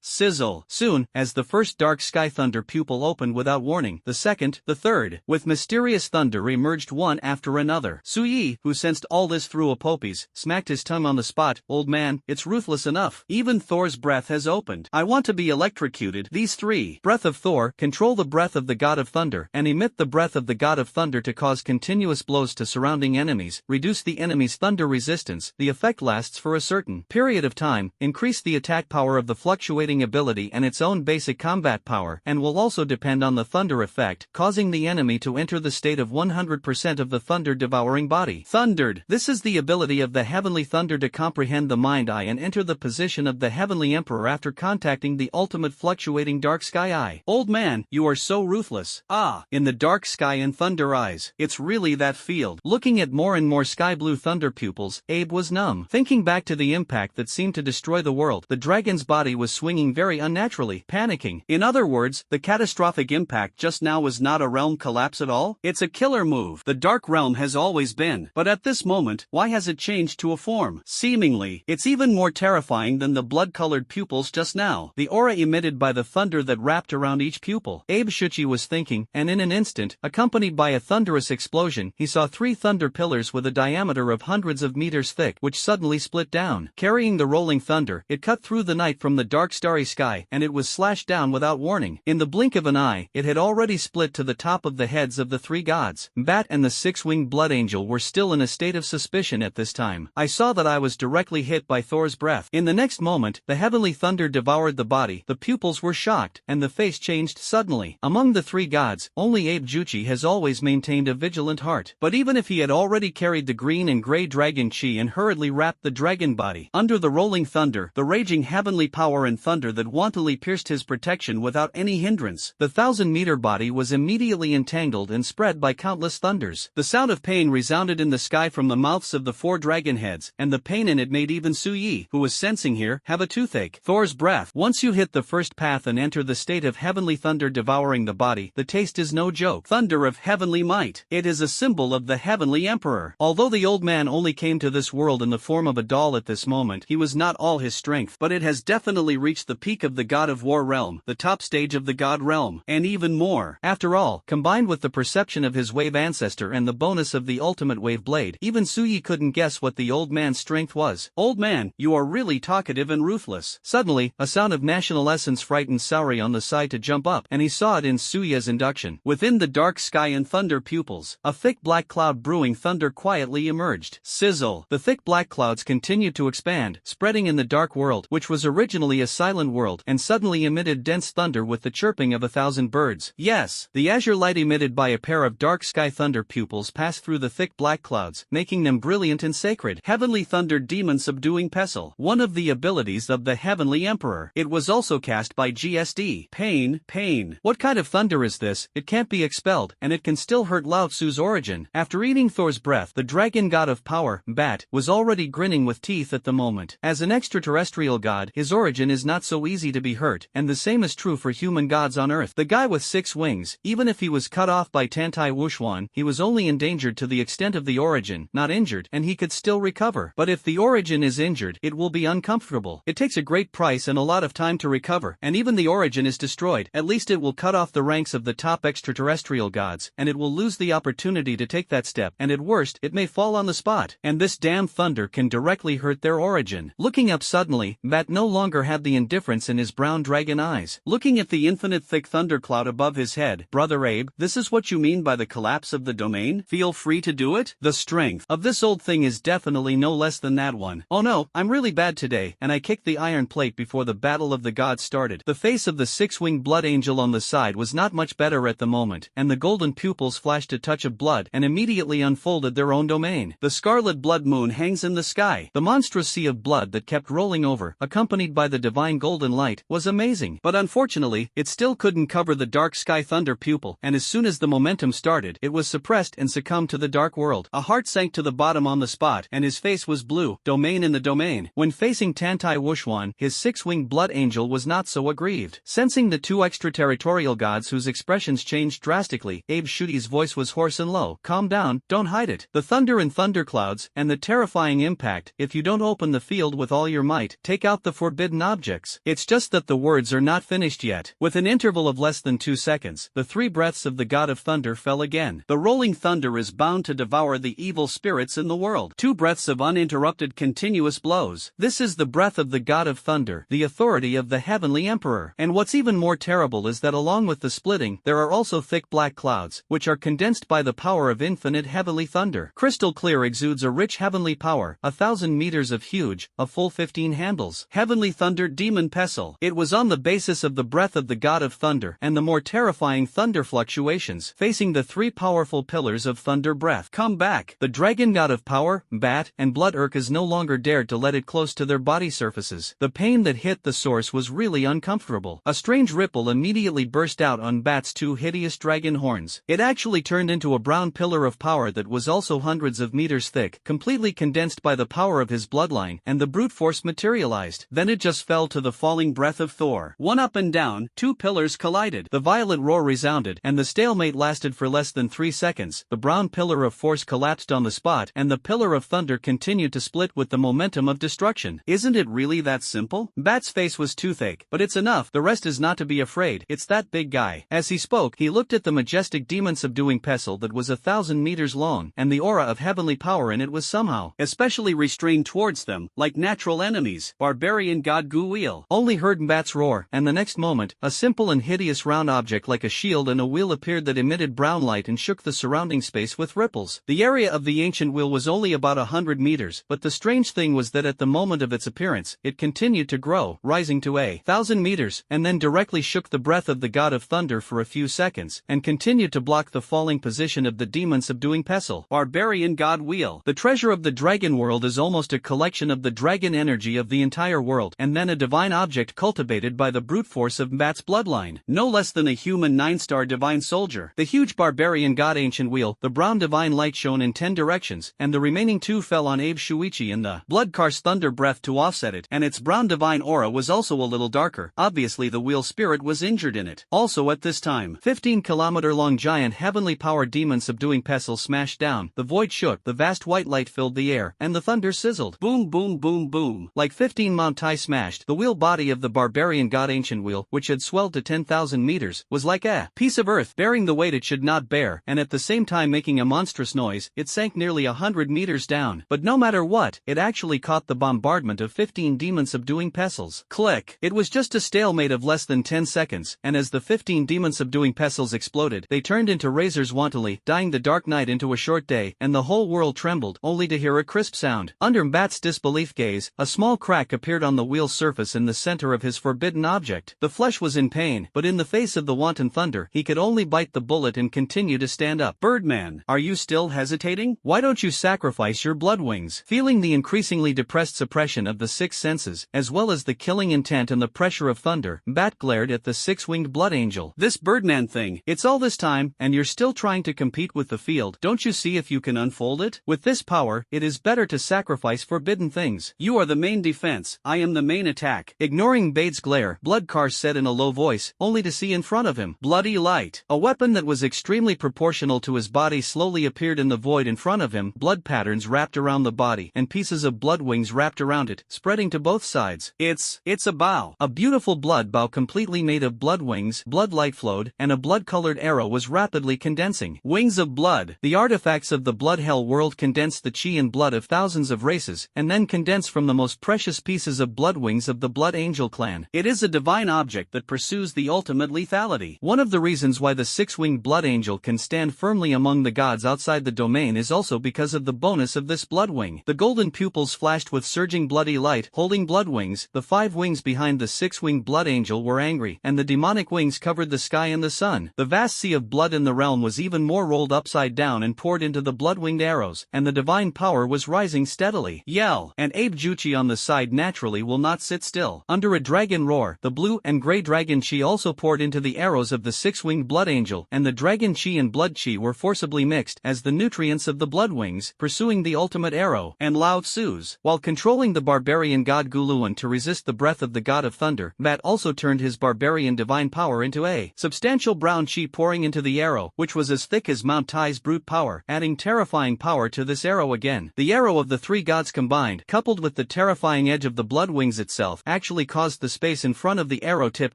sizzle. Soon, as the first dark sky thunder pupil opened without warning, the second, the third, with mysterious thunder emerged one after another. Suyi, who sensed all this through a poppies, smacked his tongue on the spot. Old man, it's ruthless enough. Even Thor's breath has opened. I want to be electrocuted. These 3. Breath of Thor, control the breath of the god of thunder, and emit the breath of the god of thunder to cause continuous blows to surrounding enemies, reduce the enemy's thunder resistance. The effect lasts for a certain period of time, increase the attack power of the fluctuating ability and its own basic combat power, and will also depend on the thunder effect, causing the enemy to enter the state of 100% of the thunder-devouring body. Thundered. This is the ability of the heavenly thunder to comprehend the mind eye and enter the position of the heavenly emperor after contacting the ultimate fluctuating dark sky eye. Old man, you are so ruthless. In the dark sky and thunder eyes. It's really that field. Looking at more and more sky blue thunder pupils, Abe was numb. Thinking back to the impact that seemed to destroy the world, the dragon's body was swinging very unnaturally, panicking. In other words, the catastrophic impact just now was not a realm collapse at all. It's a killer move. The dark realm has always been, but at this moment, why has it changed to a form? Seemingly, it's even more terrifying than the blood colored pupils just now. The aura emitted by the thunder that wrapped around each pupil. Abe Shuchi was thinking, and in an instant, accompanied by a thunderous explosion, he saw 3 thunder pillars with a diameter of hundreds of meters thick, which suddenly split down. Carrying the rolling thunder, it cut through the night from the dark starry sky, and it was slashed down without warning. In the blink of an eye, it had already split to the top of the heads of the 3 gods. Bat and the 6-winged blood angel were still in a state of suspicion at this time. I saw that I was directly hit by Thor's breath. In the next moment, the heavenly thunder devoured the body, the pupils were shocked, and the face changed suddenly. Among the 3 gods, only Abe Juchi has always maintained a vigilant heart. But even if he had already carried the green and gray dragon chi and hurriedly wrapped the dragon body under the rolling thunder, the raging heavenly power and thunder that wantonly pierced his protection without any hindrance, the 1,000-meter body was immediately entangled and spread by countless thunders. The sound of pain resounded in the sky from the mouths of the 4 dragon heads, and the pain in it made even Su Yi, who was sensing here, have a toothache. Thor's breath. Once you hit the first path and enter the state of heavenly thunder devouring the body, the taste is no joke. Thunder of heavenly might. It is a symbol of the heavenly emperor. Although the old man only came to this world in the form of a doll at this moment, he was not all his strength, but it has definitely reached the peak of the god of war realm, the top stage of the god realm, and even more. After all, combined with the perception of his wave ancestor and the bonus of the ultimate wave blade, even Su Yi couldn't guess what the old man's strength was. Old man, you are really talkative and ruthless. Suddenly, a sound of national essence frightened Saori on the side to jump up, and he saw it in Suya's induction. Within the dark sky and thunder pupils, a thick black cloud brewing thunder quietly emerged. Sizzle. The thick black clouds continued to expand, spreading in the dark world, which was originally a silent world, and suddenly emitted dense thunder with the chirping of 1,000 birds. Yes, the azure light emitted by a pair of dark sky thunder pupils passed through the thick black clouds, making them brilliant and sacred. Heavenly thunder demon subduing pestle. One of the abilities of the heavenly emperor. It was also cast by GSD. Pain, pain. What kind of thunder is this? It can't be expelled, and it can still hurt Lao Tzu's origin. After eating Thor's breath, the dragon god of power, Bat, was already grinning with teeth at the moment. As an extraterrestrial god, his origin is not so easy to be hurt, and the same is true for human gods on Earth. The guy with 6 wings, even if he was cut off by Tantai Wuxuan, he was only endangered to the extent of the origin, not injured, and he could still recover. But if the origin is injured, it will be uncomfortable. It takes a great price and a lot of time to recover, and even the origin is destroyed, at least it will cut off the ranks of the top extraterrestrial gods, and it will lose the opportunity to take that step, and at worst, it may fall on the spot, and this damn thunder can directly hurt their origin. Looking up suddenly, Bat no longer had the indifference in his brown dragon eyes. Looking at the infinite thick thundercloud above his head, Brother Abe, this is what you mean by the collapse of the domain? Feel free to do it? The strength of this old thing is definitely no less than that one. Oh no, I'm really bad today, and I kicked the iron plate before the battle of the gods started. The face of the 6-winged blood angel on the side was not much better at the moment, and the golden pupils flashed a touch of blood and immediately unfolded their own domain. The scarlet blood moon hangs in the sky. The monstrous sea of blood that kept rolling over, accompanied by the divine golden light, was amazing. But unfortunately, it still couldn't cover the dark sky thunder pupil, and as soon as the momentum started, it was suppressed and succumbed to the dark world. A heart sank to the bottom on the spot, and his face was blue. Domain in the domain. When facing Tantai Wuxuan, his 6-winged blood angel was not so aggrieved. Sensing the 2 extraterritorial gods whose expressions changed drastically, Abe Shuti's voice was hoarse and low. Calm down, don't hide it. The thunder and thunderclouds, and the terrifying impact, if you don't open the field with all your might, take out the forbidden objects. It's just that the words are not finished yet. With an interval of less than 2 seconds, the 3 breaths of the god of thunder fell again. The rolling thunder is bound to devour the evil spirits in the world. 2 breaths of uninterrupted continuous blows. This is the breath of the god of thunder, the authority of the heavenly emperor. And what's even more terrible is that along with the splitting, there are also thick black clouds, which are condensed by the power of infinite heavenly thunder. Crystal clear exudes a rich heavenly power, 1,000 meters of huge, a full 15 handles. Heavenly thunder demon pestle. It was on the basis of the breath of the god of thunder and the more terrifying thunder fluctuations, facing the 3 powerful pillars of thunder breath. Come back. The dragon god of power, Bat, and blood urkas no longer dared to let it close to their body surfaces. The pain that hit the source was really uncomfortable. A strange ripple immediately burst out on Bat's 2 hideous dragon horns. It actually turned into a brown pillar of power that was also hundreds of meters thick, completely condensed by the power of his bloodline, and the brute force materialized. Then it just fell to the falling breath of Thor. One up and down, 2 pillars collided. The violent roar resounded, and the stalemate lasted for less than 3 seconds. The brown pillar of force collapsed on the spot, and the pillar of thunder continued to split with the momentum of destruction. Isn't it really really that simple? Bat's face was toothache, but it's enough, the rest is not to be afraid, it's that big guy. As he spoke, he looked at the majestic demon-subduing pestle that was 1,000 meters long, and the aura of heavenly power in it was somehow especially restrained towards them, like natural enemies. Barbarian god Guil only heard Bat's roar, and the next moment, a simple and hideous round object like a shield and a wheel appeared that emitted brown light and shook the surrounding space with ripples. The area of the ancient wheel was only about 100 meters, but the strange thing was that at the moment of its appearance, it continued to grow, rising to 1,000 meters, and then directly shook the breath of the god of thunder for a few seconds, and continued to block the falling position of the demon-subduing pestle. Barbarian god wheel. The treasure of the dragon world is almost a collection of the dragon energy of the entire world, and then a divine object cultivated by the brute force of Bat's bloodline. No less than a human 9-star divine soldier. The huge barbarian god ancient wheel, the brown divine light shone in 10 directions, and the remaining 2 fell on Abe Shuichi in the Bloodcar's thunder breath to offset it, and its brown divine aura was also a little darker. Obviously the wheel spirit was injured in it. Also at this time, 15-kilometer-long giant heavenly power demon-subduing pestle smashed down, the void shook, the vast white light filled the air, and the thunder sizzled. Boom boom boom boom. Like 15 Mount Tai smashed, the wheel body of the barbarian god ancient wheel, which had swelled to 10,000 meters, was like a piece of earth bearing the weight it should not bear, and at the same time making a monstrous noise. It sank nearly 100 meters down. But no matter what, it actually caught the bombardment of 15 demon-subduing pestles. Click. It was just a stalemate of less than 10 seconds, and as the 15 demon-subduing pestles exploded, they turned into razors wantonly, dyeing the dark night into a short day, and the whole world trembled, only to hear a crisp sound. Under Bat's disbelief gaze, a small crack appeared on the wheel's surface in the center of his forbidden object. The flesh was in pain, but in the face of the wanton thunder, he could only bite the bullet and continue to stand up. Birdman, are you still hesitating? Why don't you sacrifice your blood wings? Feeling the increasingly depressed suppression of the 6 senses, as well as the killing intent and the pressure of thunder, Bat glared at the 6-winged blood angel. This Birdman thing, it's all this time, and you're still trying to compete with the field. Don't you see if you can unfold it? With this power, it is better to sacrifice forbidden things. You are the main defense, I am the main attack. Ignoring Bade's glare, Bloodcar said in a low voice, only to see in front of him bloody light. A weapon that was extremely proportional to his body slowly appeared in the void in front of him, blood patterns wrapped around the body, and pieces of blood wings wrapped around it, spreading to both sides. It's a bow. A beautiful blood bow completely made of blood wings, blood light flowed, and a blood-colored arrow was rapidly condensing. Wings of blood. The artifacts of the blood hell world condensed the chi and blood of thousands of races, and then condensed from the most precious pieces of blood wings of the blood angel clan. It is a divine object that pursues the ultimate lethality. One of the reasons why the 6-winged blood angel can stand firmly among the gods outside the domain is also because of the bonus of this blood wing. The golden pupils flashed with surging bloody light, holding blood wings. The 5 wings behind the 6-winged blood angel were angry, and the demonic wings covered the sky and the sun. The vast sea of blood in the realm was even more rolled upside down and poured into the blood-winged arrows, and the divine power was rising steadily. Yell! And Abe Juchi on the side naturally will not sit still. Under a dragon roar, the blue and gray dragon chi also poured into the arrows of the 6-winged blood angel, and the dragon chi and blood chi were forcibly mixed as the nutrients of the blood wings, pursuing the ultimate arrow, and Lao Tzu's. While controlling the barbarian god Guluan to resist the breath of the god of thunder, Bat also turned his barbarian divine power into a substantial brown chi pouring into the arrow, which was as thick as Mount Tai's brute power, adding terrifying power to this arrow again. The arrow of the 3 gods combined, coupled with the terrifying edge of the blood wings itself, actually caused the space in front of the arrow tip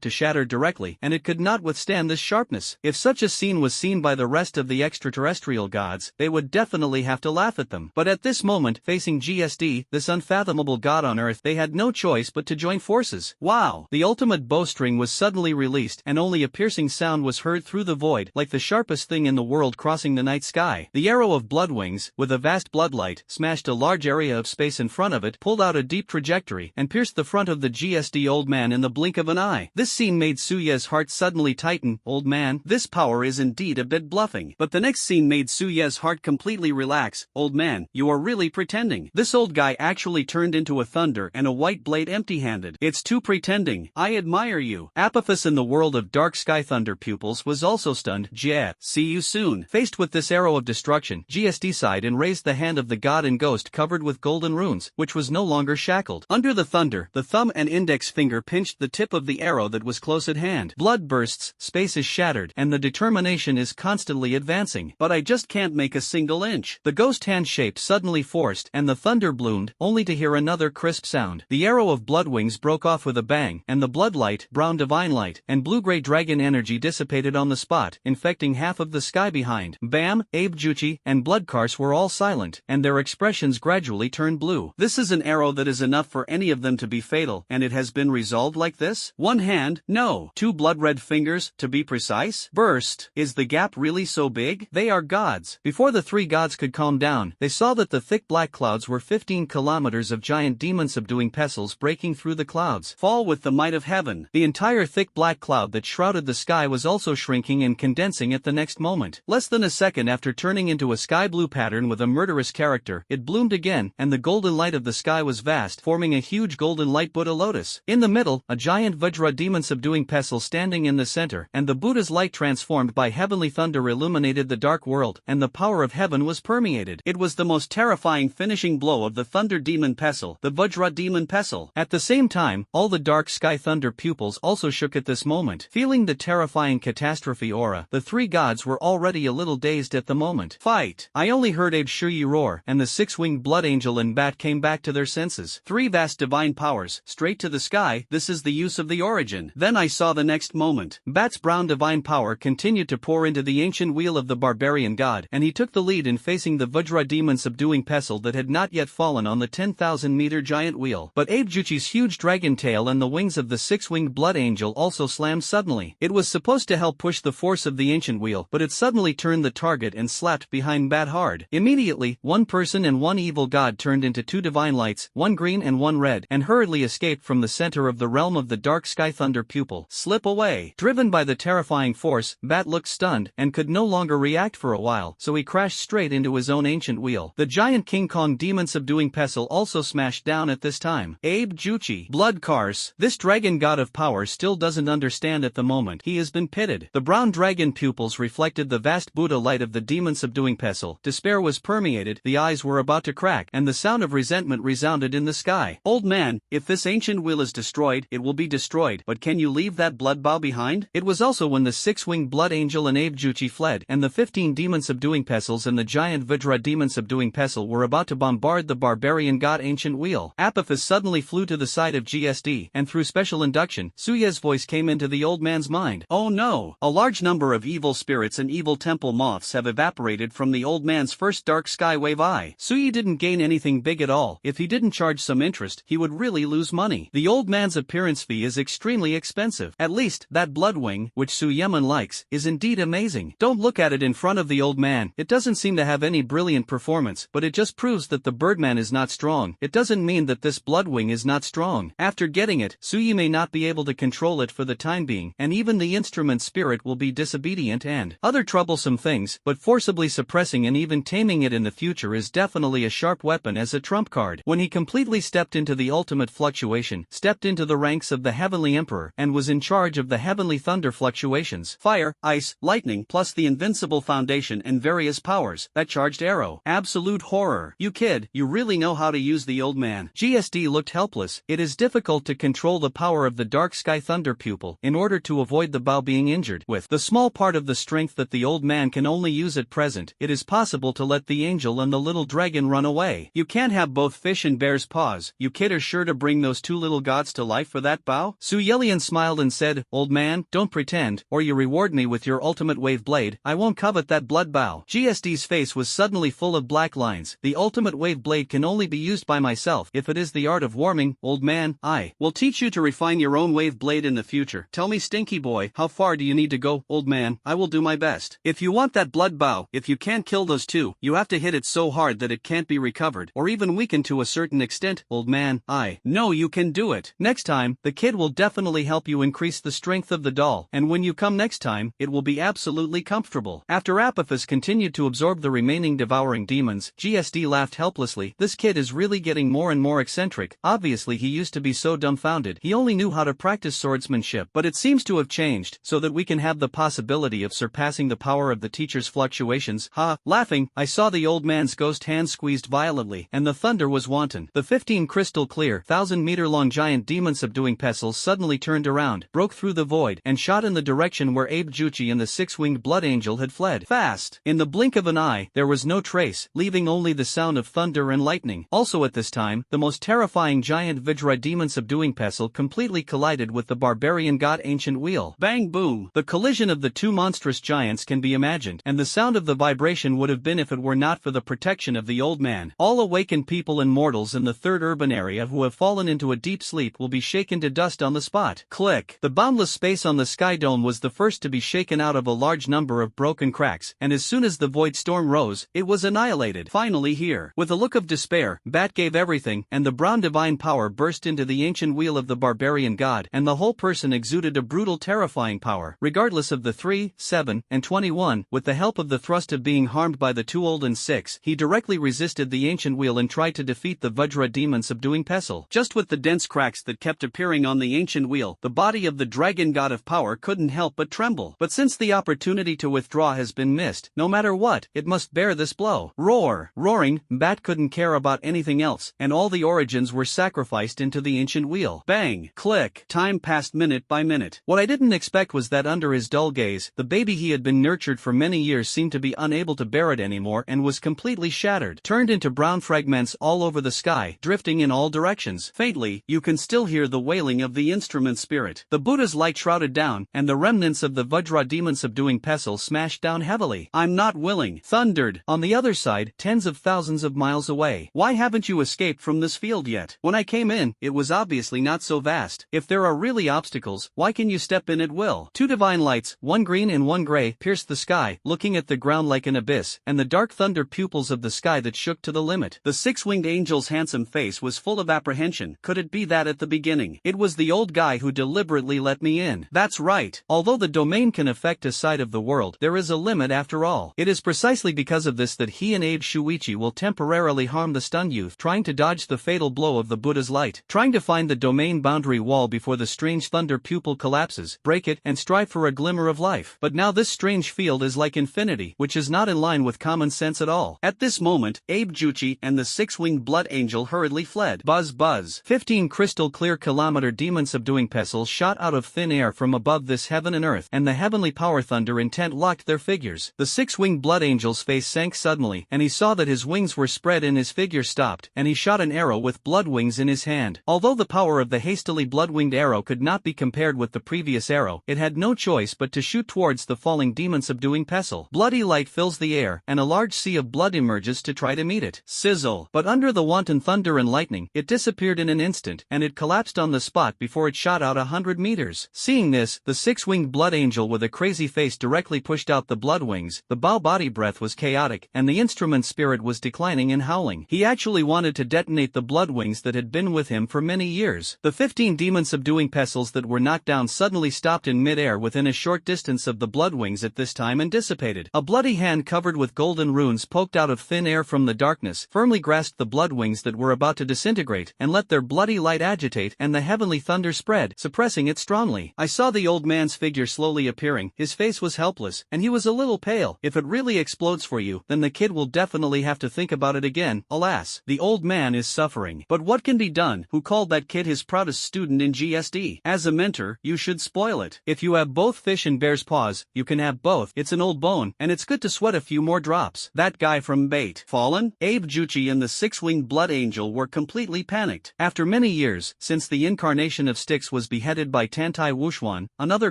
to shatter directly, and it could not withstand this sharpness. If such a scene was seen by the rest of the extraterrestrial gods, they would definitely have to laugh at them. But at this moment, facing GSD, this unfathomable god on earth, they had no choice but to join forces. Wow! The ultimate bowstring was suddenly released, and only a piercing sound was heard through the void, like the sharpest thing in the world crossing the night sky. The arrow of blood wings, with a vast bloodlight, smashed a large area of space in front of it, pulled out a deep trajectory, and pierced the front of the GSD old man in the blink of an eye. This scene made Suye's heart suddenly tighten. Old man, this power is indeed a bit bluffing. But the next scene made Suye's heart completely relax. Old man, you are really pretending. This old guy actually turned into a thunder and a white blade empty-handed. It's too pretending. I admire you. Apophis in the world of dark sky thunder pupils was also stunned. Yeah, see you soon. Faced with this arrow of destruction, GSD sighed and raised the hand of the god and ghost covered with golden runes, which was no longer shackled. Under the thunder, the thumb and index finger pinched the tip of the arrow that was close at hand. Blood bursts, space is shattered, and the determination is constantly advancing. But I just can't make a single inch. The ghost hand shape suddenly forced, and the thunder bloomed, only to hear another crisp sound. ground. The arrow of blood wings broke off with a bang, and the blood light, brown divine light, and blue-gray dragon energy dissipated on the spot, infecting half of the sky behind. Bam, Abe Juchi, and Bloodcars were all silent, and their expressions gradually turned blue. This is an arrow that is enough for any of them to be fatal, and it has been resolved like this? One hand? No. Two blood-red fingers, to be precise? Burst. Is the gap really so big? They are gods. Before the three gods could calm down, they saw that the thick black clouds were 15 kilometers of giant demon-subduing pestles breaking through the clouds. Fall with the might of heaven. The entire thick black cloud that shrouded the sky was also shrinking and condensing at the next moment. Less than a second after turning into a sky blue pattern with a murderous character, it bloomed again, and the golden light of the sky was vast, forming a huge golden light Buddha lotus. In the middle, a giant Vajra demon-subduing pestle standing in the center, and the Buddha's light transformed by heavenly thunder illuminated the dark world, and the power of heaven was permeated. It was the most terrifying finishing blow of the thunder demon pestle, the Vajra demon pestle. At the same time, all the dark sky thunder pupils also shook at this moment. Feeling the terrifying catastrophe aura, the three gods were already a little dazed at the moment. Fight! I only heard Abe Shuyi roar, and the six-winged blood angel and bat came back to their senses. Three vast divine powers, straight to the sky, this is the use of the origin. Then I saw the next moment. Bat's brown divine power continued to pour into the ancient wheel of the barbarian god, and he took the lead in facing the Vajra demon subduing pestle that had not yet fallen on the 10,000-meter giant wheel. But Abe Juchi's huge dragon tail and the wings of the six-winged blood angel also slammed suddenly. It was supposed to help push the force of the ancient wheel, but it suddenly turned the target and slapped behind Bat hard. Immediately, one person and one evil god turned into two divine lights, one green and one red, and hurriedly escaped from the center of the realm of the dark sky thunder pupil. Slip away. Driven by the terrifying force, Bat looked stunned and could no longer react for a while, so he crashed straight into his own ancient wheel. The giant King Kong demon subduing pestle also smashed down at this time. Abe Juchi. Blood Cars. This dragon god of power still doesn't understand at the moment. He has been pitted. The brown dragon pupils reflected the vast Buddha light of the demon subduing pestle. Despair was permeated, the eyes were about to crack, and the sound of resentment resounded in the sky. Old man, if this ancient wheel is destroyed, it will be destroyed, but can you leave that blood bow behind? It was also when the six-winged blood angel and Abe Juchi fled, and the 15 demon subduing pestles and the giant Vajra demon subduing pestle were about to bombard the barbarian god ancient wheel. Apophis suddenly flew to the side of GSD, and through special induction, Suye's voice came into the old man's mind. Oh no! A large number of evil spirits and evil temple moths have evaporated from the old man's first dark sky wave eye. Suye didn't gain anything big at all. If he didn't charge some interest, he would really lose money. The old man's appearance fee is extremely expensive. At least, that blood wing, which Suyeman likes, is indeed amazing. Don't look at it in front of the old man. It doesn't seem to have any brilliant performance, but it just proves that the Birdman is not strong. It doesn't mean that this blood wing is not strong. After getting it, Suye may not be able to control it for the time being, and even the instrument spirit will be disobedient and other troublesome things, but forcibly suppressing and even taming it in the future is definitely a sharp weapon as a trump card. When he completely stepped into the ultimate fluctuation, stepped into the ranks of the Heavenly Emperor, and was in charge of the Heavenly Thunder fluctuations, fire, ice, lightning, plus the invincible foundation and various powers, that charged arrow. Absolute horror. You kid, you really know how to use the old man. GSD looked helpless. It is difficult to control the power of the dark sky thunder pupil in order to avoid the bow being injured. With the small part of the strength that the old man can only use at present, it is possible to let the angel and the little dragon run away. You can't have both fish and bear's paws. You kid are sure to bring those two little gods to life for that bow? Suyelian smiled and said, old man, don't pretend, or you reward me with your ultimate wave blade. I won't covet that blood bow. GSD's face was suddenly full of black lines. The ultimate wave blade can only be used by myself. If it is the art of warming, old man, I will teach you to refine your own wave blade in the future. Tell me, stinky boy, how far do you need to go? Old man, I will do my best. If you want that blood bow, if you can't kill those two, you have to hit it so hard that it can't be recovered, or even weakened to a certain extent. Old man, I know you can do it. Next time, the kid will definitely help you increase the strength of the doll, and when you come next time, it will be absolutely comfortable. After Apophis continued to absorb the remaining devouring demons, GSD laughed helplessly. This kid is really getting more and more eccentric. Obviously he used to be so dumbfounded. He only knew how to practice swordsmanship, but it seems to have changed, so that we can have the possibility of surpassing the power of the teacher's fluctuations. Ha! Laughing, I saw the old man's ghost hand squeezed violently, and the thunder was wanton. The 15 crystal clear, 1,000-meter-long giant demon-subduing pestles suddenly turned around, broke through the void, and shot in the direction where Abe Juchi and the six-winged blood angel had fled. Fast! In the blink of an eye, there was no trace, leaving only the sound of thunder and lightning. Also at this time, the most terrifying terrifying giant Vajra demon-subduing pestle completely collided with the barbarian god ancient wheel. Bang boom! The collision of the two monstrous giants can be imagined, and the sound of the vibration would have been if it were not for the protection of the old man. All awakened people and mortals in the third urban area who have fallen into a deep sleep will be shaken to dust on the spot. Click! The boundless space on the sky dome was the first to be shaken out of a large number of broken cracks, and as soon as the void storm rose, it was annihilated. Finally here. With a look of despair, Bat gave everything, and the brown divine power burst into the ancient wheel of the barbarian god, and the whole person exuded a brutal terrifying power. Regardless of the 3, 7, and 21, with the help of the thrust of being harmed by the 2 old and 6, he directly resisted the ancient wheel and tried to defeat the Vajra demon subduing pestle. Just with the dense cracks that kept appearing on the ancient wheel, the body of the dragon god of power couldn't help but tremble. But since the opportunity to withdraw has been missed, no matter what, it must bear this blow. Roar! Roaring, Bat couldn't care about anything else, and all the origins were sacrificed into the ancient wheel. Bang! Click! Time passed minute by minute. What I didn't expect was that under his dull gaze, the baby he had been nurtured for many years seemed to be unable to bear it anymore and was completely shattered, turned into brown fragments all over the sky, drifting in all directions. Faintly, you can still hear the wailing of the instrument spirit. The Buddha's light shrouded down, and the remnants of the Vajra demon subduing pestle smashed down heavily. I'm not willing, thundered. On the other side, tens of thousands of miles away. Why haven't you escaped from this field yet? When I came in, it was obviously not so vast. If there are really obstacles, why can you step in at will? Two divine lights, one green and one gray, pierced the sky, looking at the ground like an abyss, and the dark thunder pupils of the sky that shook to the limit. The six-winged angel's handsome face was full of apprehension. Could it be that at the beginning, it was the old guy who deliberately let me in? That's right. Although the domain can affect a side of the world, there is a limit after all. It is precisely because of this that he and Abe Shuichi will temporarily harm the stunned youth, trying to dodge the fatal blow of the Buddha's light, trying to find the domain boundary wall before the strange thunder pupil collapses, break it, and strive for a glimmer of life. But now this strange field is like infinity, which is not in line with common sense at all. At this moment, Abe Juchi and the six-winged blood angel hurriedly fled. Buzz buzz. 15 crystal clear kilometer demon subduing pestles shot out of thin air from above this heaven and earth, and the heavenly power thunder intent locked their figures. The six-winged blood angel's face sank suddenly, and he saw that his wings were spread and his figure stopped, and he shot an arrow with blood wings in his hand. Although the power of the hastily blood-winged arrow could not be compared with the previous arrow, it had no choice but to shoot towards the falling demon-subduing pestle. Bloody light fills the air, and a large sea of blood emerges to try to meet it. Sizzle! But under the wanton thunder and lightning, it disappeared in an instant, and it collapsed on the spot before it shot out 100 meters. Seeing this, the six-winged blood angel with a crazy face directly pushed out the blood wings. The bow body breath was chaotic, and the instrument spirit was declining and howling. He actually wanted to detonate the blood wings that had been with him for many years. The 15 demon-subduing pestles that were knocked down suddenly stopped in mid-air within a short distance of the blood wings at this time and dissipated. A bloody hand covered with golden runes poked out of thin air from the darkness, firmly grasped the blood wings that were about to disintegrate, and let their bloody light agitate, and the heavenly thunder spread, suppressing it strongly. I saw the old man's figure slowly appearing. His face was helpless, and he was a little pale. If it really explodes for you, then the kid will definitely have to think about it again. Alas, the old man is suffering. But what can be done? Who called that kid his proudest student in GSD? As a mentor, you should spoil it. If you have both fish and bear's paws, you can have both. It's an old bone, and it's good to sweat a few more drops. That guy from Bait fallen? Abe Juchi and the six-winged blood angel were completely panicked. After many years, since the incarnation of Styx was beheaded by Tantai Wuxuan, another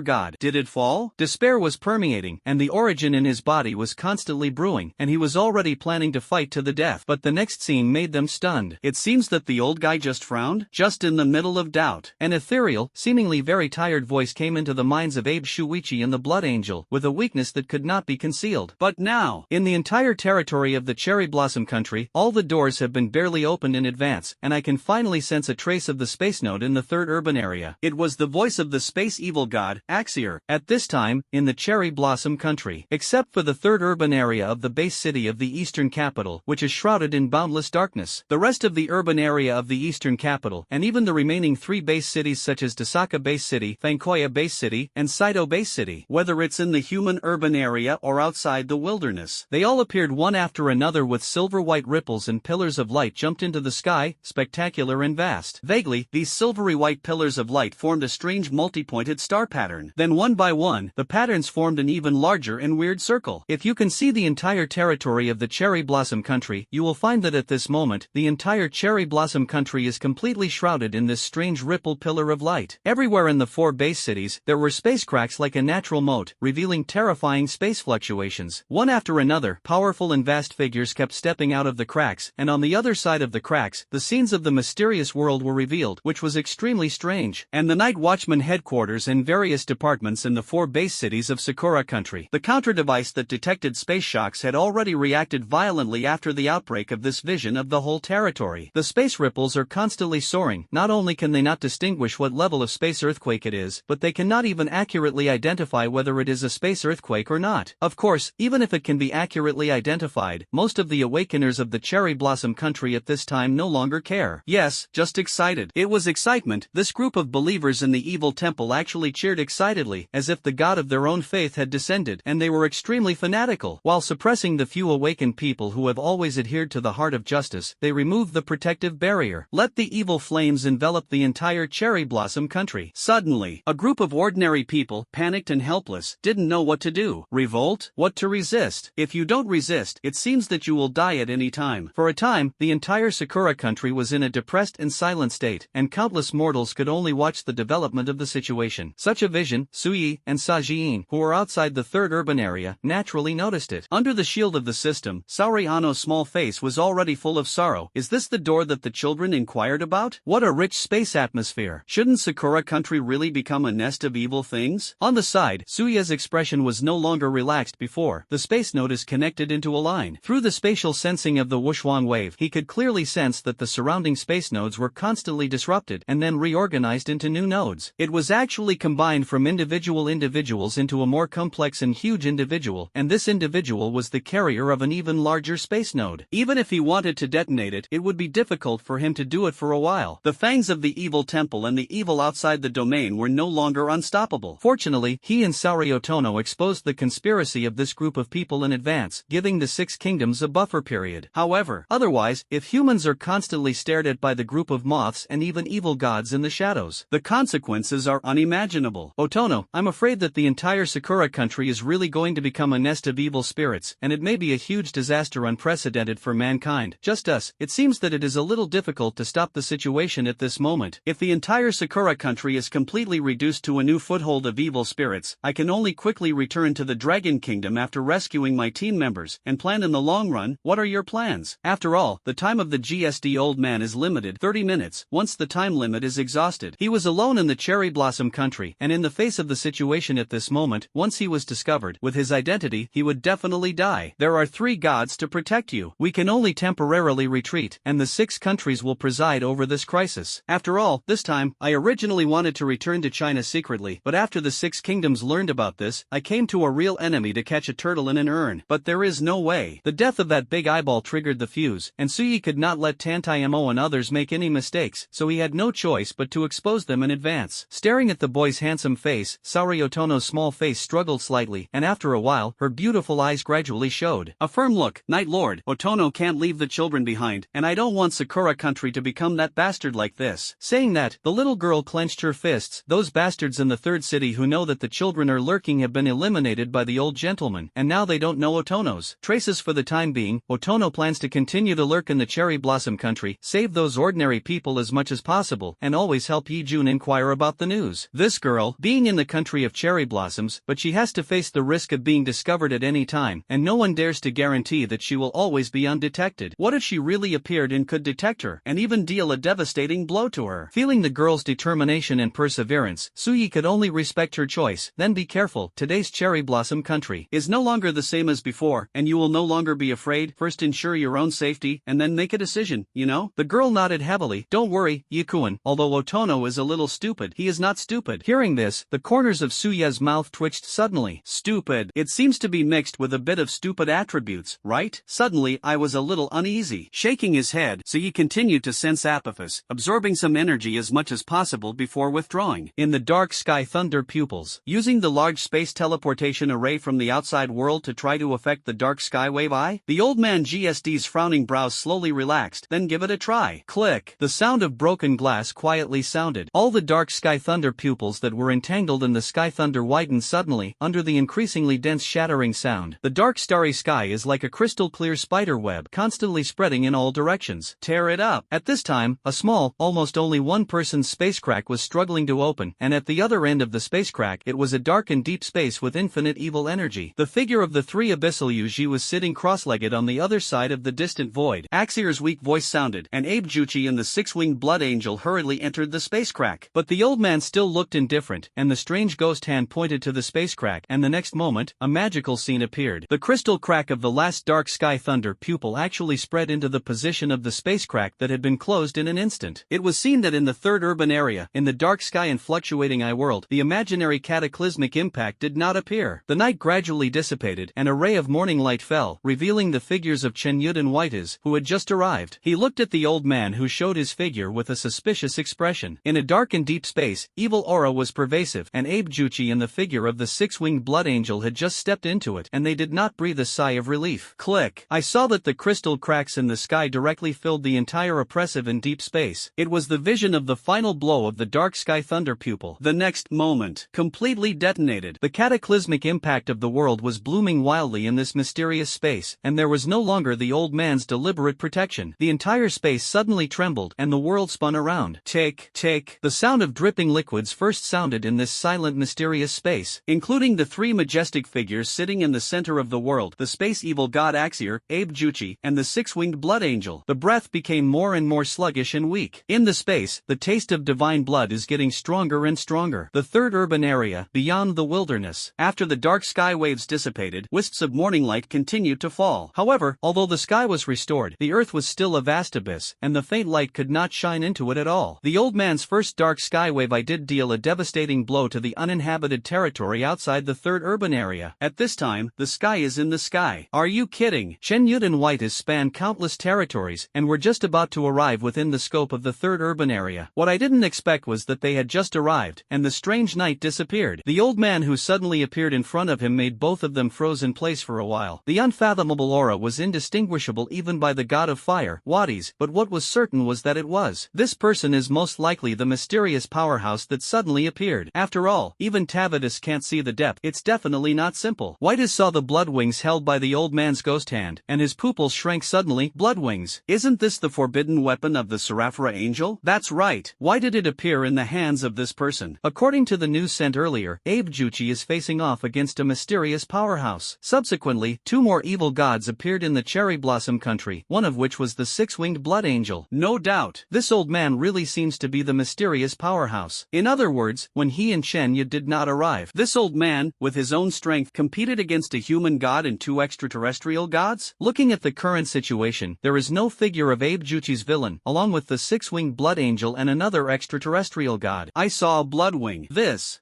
god, did it fall? Despair was permeating, and the origin in his body was constantly brewing, and he was already planning to fight to the death. But the next scene made them stunned. It seems that the old guy just frowned, just in the middle of doubt. An ethereal, seemingly very tired voice came into the minds of Abe Shuichi and the blood angel, with a weakness that could not be concealed. But now, in the entire territory of the Cherry Blossom Country, all the doors have been barely opened in advance, and I can finally sense a trace of the space node in the third urban area. It was the voice of the space evil god, Axior, at this time, in the Cherry Blossom Country. Except for the third urban area of the base city of the eastern capital, which is shrouded in boundless darkness. The rest of the urban area of the eastern capital, and even the remaining three base cities such as Dasaka Base City, Fankoya Base City, and Saito Base City, whether it's in the human urban area or outside the wilderness, they all appeared one after another with silver-white ripples and pillars of light jumped into the sky, spectacular and vast. Vaguely, these silvery white pillars of light formed a strange multi-pointed star pattern. Then one by one, the patterns formed an even larger and weird circle. If you can see the entire territory of the Cherry Blossom Country, you will find that at this moment, the entire Cherry Blossom blossom country is completely shrouded in this strange ripple pillar of light. Everywhere in the 4 base cities, there were space cracks like a natural moat, revealing terrifying space fluctuations. One after another, powerful and vast figures kept stepping out of the cracks, and on the other side of the cracks, the scenes of the mysterious world were revealed, which was extremely strange. And the Night Watchman headquarters and various departments in the 4 base cities of Sakura country. The counter-device that detected space shocks had already reacted violently after the outbreak of this vision of the whole territory. The space ripples are constantly soaring. Not only can they not distinguish what level of space earthquake it is, but they cannot even accurately identify whether it is a space earthquake or not. Of course, even if it can be accurately identified, most of the awakeners of the cherry blossom country at this time no longer care. Yes, just excited. It was excitement. This group of believers in the evil temple actually cheered excitedly, as if the god of their own faith had descended, and they were extremely fanatical. While suppressing the few awakened people who have always adhered to the heart of justice, they removed the protective barrier. Let the evil flames envelop the entire cherry blossom country. Suddenly, a group of ordinary people, panicked and helpless, didn't know what to do. Revolt? What to resist? If you don't resist, it seems that you will die at any time. For a time, the entire Sakura country was in a depressed and silent state, and countless mortals could only watch the development of the situation. Such a vision, Suyi and Sajin, who were outside the 3rd urban area, naturally noticed it. Under the shield of the system, Saori Ano's small face was already full of sorrow. Is this the door that the children inquired about? What a rich space atmosphere. Shouldn't Sakura country really become a nest of evil things? On the side, Suya's expression was no longer relaxed before. The space node is connected into a line. Through the spatial sensing of the Wuxuan wave, he could clearly sense that the surrounding space nodes were constantly disrupted and then reorganized into new nodes. It was actually combined from individuals into a more complex and huge individual, and this individual was the carrier of an even larger space node. Even if he wanted to detonate it, it would be difficult for him to do it for a while. The fangs of the evil temple and the evil outside the domain were no longer unstoppable. Fortunately, he and Saori Otono exposed the conspiracy of this group of people in advance, giving the 6 kingdoms a buffer period. However, otherwise, if humans are constantly stared at by the group of moths and even evil gods in the shadows, the consequences are unimaginable. Otono, I'm afraid that the entire Sakura country is really going to become a nest of evil spirits, and it may be a huge disaster unprecedented for mankind. Just us, it seems that it is a little difficult to stop the situation at this moment. If the entire Sakura country is completely reduced to a new foothold of evil spirits, I can only quickly return to the Dragon Kingdom after rescuing my team members, and plan in the long run. What are your plans? After all, the time of the GSD old man is limited, 30 minutes. Once the time limit is exhausted, he was alone in the cherry blossom country, and in the face of the situation at this moment, once he was discovered with his identity, he would definitely die. There are 3 gods to protect you. We can only temporarily retreat, and the 6 countries will preside over this crisis. After all, this time, I originally wanted to return to China secretly, but after the 6 kingdoms learned about this, I came to a real enemy to catch a turtle in an urn. But there is no way. The death of that big eyeball triggered the fuse, and Suyi could not let Tantayamo and others make any mistakes, so he had no choice but to expose them in advance. Staring at the boy's handsome face, Saori Otono's small face struggled slightly, and after a while, her beautiful eyes gradually showed a firm look. Night Lord, Otono can't leave the children behind, and I don't want Sakura country to become that bastard like this. Saying that, the little girl clenched her fists. Those bastards in the 3rd city who know that the children are lurking have been eliminated by the old gentleman, and now they don't know Otono's traces for the time being. Otono plans to continue to lurk in the cherry blossom country, save those ordinary people as much as possible, and always help Yijun inquire about the news. This girl, being in the country of cherry blossoms, but she has to face the risk of being discovered at any time, and no one dares to guarantee that she will always be undetected. What if she really appeared and could detect her, and even deal a devastating blow to her? Feeling the girl's determination and perseverance, Suyi could only respect her choice. Then be careful, today's cherry blossom country is no longer the same as before, and you will no longer be afraid. First ensure your own safety, and then make a decision, you know? The girl nodded heavily. Don't worry, Yikuan, although Otono is a little stupid, he is not stupid. Hearing this, the corners of Suya's mouth twitched suddenly. Stupid. It seems to be mixed with a bit of stupid attributes, right? Suddenly, I was a little uneasy. Shaking his head, Suyi continued to sense Apophis, absorbing some energy as much as possible before withdrawing. In the dark sky thunder pupils, using the large space teleportation array from the outside world to try to affect the dark sky wave eye? The old man GSD's frowning brows slowly relaxed. Then give it a try. Click. The sound of broken glass quietly sounded. All the dark sky thunder pupils that were entangled in the sky thunder widened suddenly, under the increasingly dense shattering sound. The dark starry sky is like a crystal clear spider web, constantly spreading in all directions. Tear it up. At this time, a small, almost only one-person's space crack was struggling to open, and at the other end of the space crack it was a dark and deep space with infinite evil energy. The figure of the three abyssal Yuji was sitting cross-legged on the other side of the distant void. Axier's weak voice sounded, and Abe Juchi and the six-winged blood angel hurriedly entered the space crack. But the old man still looked indifferent, and the strange ghost hand pointed to the space crack, and the next moment, a magical scene appeared. The crystal crack of the last dark sky thunder pupil actually spread into the position of the space crack that had been closed in an instant. It was seen that in the third urban area, in the dark sky and fluctuating eye world, the imaginary cataclysmic impact did not appear. The night gradually dissipated, and a ray of morning light fell, revealing the figures of Chen Yud and Whites, who had just arrived. He looked at the old man who showed his figure with a suspicious expression. In a dark and deep space, evil aura was pervasive, and Abe Juchi and the figure of the six-winged blood angel had just stepped into it, and they did not breathe a sigh of relief. Click. I saw that the crystal cracks in the sky directly filled the entire oppressive and deep space. It was the vision of the final blow of the dark sky thunder pupil. The next moment, completely detonated. The cataclysmic impact of the world was blooming wildly in this mysterious space, and there was no longer the old man's deliberate protection. The entire space suddenly trembled, and the world spun around. Tick, tick. The sound of dripping liquids first sounded in this silent, mysterious space, including the three majestic figures sitting in the center of the world, the space evil god Axier, Abe Juchi, and the six-winged blood angel. The breath became more and more sluggish and weak. In the space, the taste of divine blood is getting stronger and stronger. The third urban area, beyond the wilderness. After the dark sky waves dissipated, wisps of morning light continued to fall. However, although the sky was restored, the earth was still a vast abyss, and the faint light could not shine into it at all. The old man's first dark sky wave did deal a devastating blow to the uninhabited territory outside the third urban area. At this time, the sky is in the sky. Are you kidding? Chen Yud and Whites span countless territories, and were just about to arrive within the scope of the third urban area. What I didn't expect was that they had just arrived, and the strange night disappeared. The old man who suddenly appeared in front of him made both of them froze in place for a while. The unfathomable aura was indistinguishable even by the god of fire, Wadis, but what was certain was that it was. This person is most likely the mysterious powerhouse that suddenly appeared. After all, even Tavitus can't see the depth. It's definitely not simple. Whites saw the blood wings held by the old man's ghost hand, and his pupils shrank suddenly. Blood wings. Isn't this the forbidden weapon of the Seraphira angel? That's right. Why did it appear in the hands of this person? According to the news sent earlier, Abe Juchi is facing off against a mysterious powerhouse. Subsequently, two more evil gods appeared in the Cherry Blossom country, one of which was the six-winged blood angel. No doubt, this old man really seems to be the mysterious powerhouse. In other words, when he and Chen Yu did not arrive, this old man, with his own strength, competed against a human god and two extraterrestrial gods? Looking at the current situation, there is no figure of Abe Juchi's villain, along with the six-winged blood angel and another extraterrestrial god. I saw a blood wing.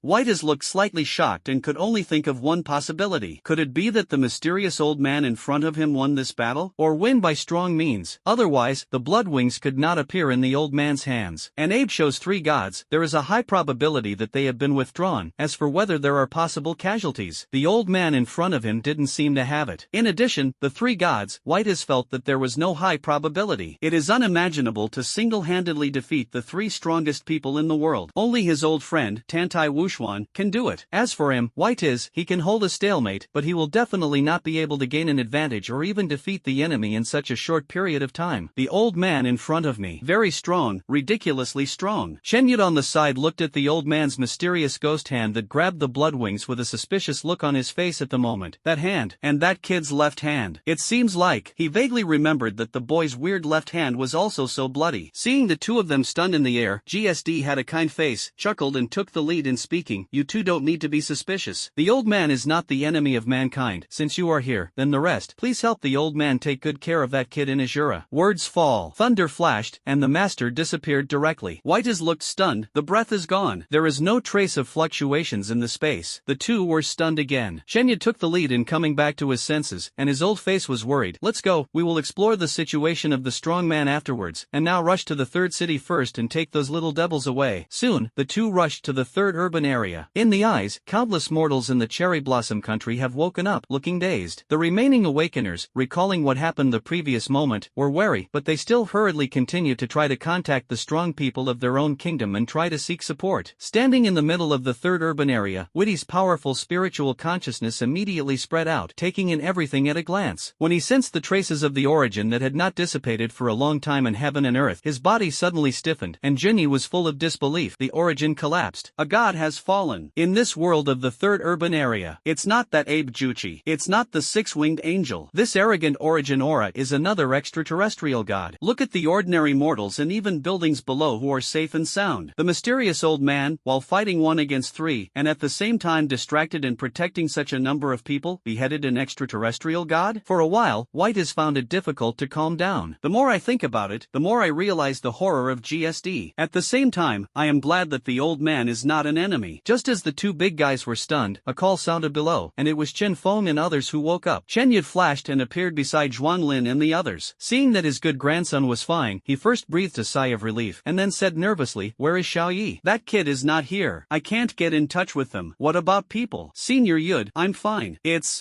Whites looked slightly shocked and could only think of one possibility. Could it be that the mysterious old man in front of him won this battle? Or win by strong means? Otherwise, the blood wings could not appear in the old man's hands. And Abe shows three gods. There is a high probability that they have been withdrawn. As for whether there are possible casualties, the old man in front of him didn't seem to have it. In addition, the three gods, Whites felt that there was no high probability. It is unimaginable to single-handedly defeat the three strongest people in the world. Only his old friend, Tantai Wuxuan, can do it. As for him, Whites, he can hold a stalemate, but he will definitely not be able to gain an advantage or even defeat the enemy in such a short period of time. The old man in front of me. Very strong, ridiculously strong. Chen Yud on the side looked at the old man's mysterious ghost hand that grabbed the blood wings with a suspicious look on his face at the moment. That hand, and that kid's left hand. It seems like he vaguely remembered that the boy's weird left hand was also so bloody. Seeing the two of them stunned in the air, GSD had a kind face, chuckled and took the lead in speaking. You two don't need to be suspicious. The old man is not the enemy of mankind. Since you are here, then the rest. Please help the old man take good care of that kid in Ashura. Words fall. Thunder flashed, and the master disappeared directly. Whites looked stunned. The breath is gone. There is no trace of fluctuations in the space. The two were stunned again. Chen Yud took the lead in coming back to his senses, and his old face was worried. Let's go. We will explore the situation of the strong man afterwards, and now rush to the third city first and take those little devils away. Soon, the two rushed to the third urban area. In the eyes, countless mortals in the Cherry Blossom country have woken up, looking dazed. The remaining awakeners, recalling what happened the previous moment, were wary, but they still hurriedly continue to try to contact the strong people of their own kingdom and try to seek support. Standing in the middle of the third urban area, Witty's powerful spiritual consciousness immediately spread out, taking in everything at a glance. When he sensed the traces of the origin that had not dissipated for a long time in heaven and earth. His body suddenly stiffened, and Jinyi was full of disbelief. The origin collapsed. A god has fallen. In this world of the third urban area, it's not that Abe Juchi. It's not the six-winged angel. This arrogant origin aura is another extraterrestrial god. Look at the ordinary mortals and even buildings below who are safe and sound. The mysterious old man, while fighting 1 against 3, and at the same time distracted and protecting such a number of people, beheaded an extraterrestrial god? For a while, White has found it difficult to calm down. The more I think about it, the more I realize the horror of GSD. At the same time, I am glad that the old man is not an enemy. Just as the two big guys were stunned, a call sounded below, and it was Chen Feng and others who woke up. Chen Yud flashed and appeared beside Zhuan Lin and the others. Seeing that his good grandson was fine, he first breathed a sigh of relief, and then said nervously, "Where is Xiao Yi? That kid is not here. I can't get in touch with them. What about people?" "Senior Yud, I'm fine.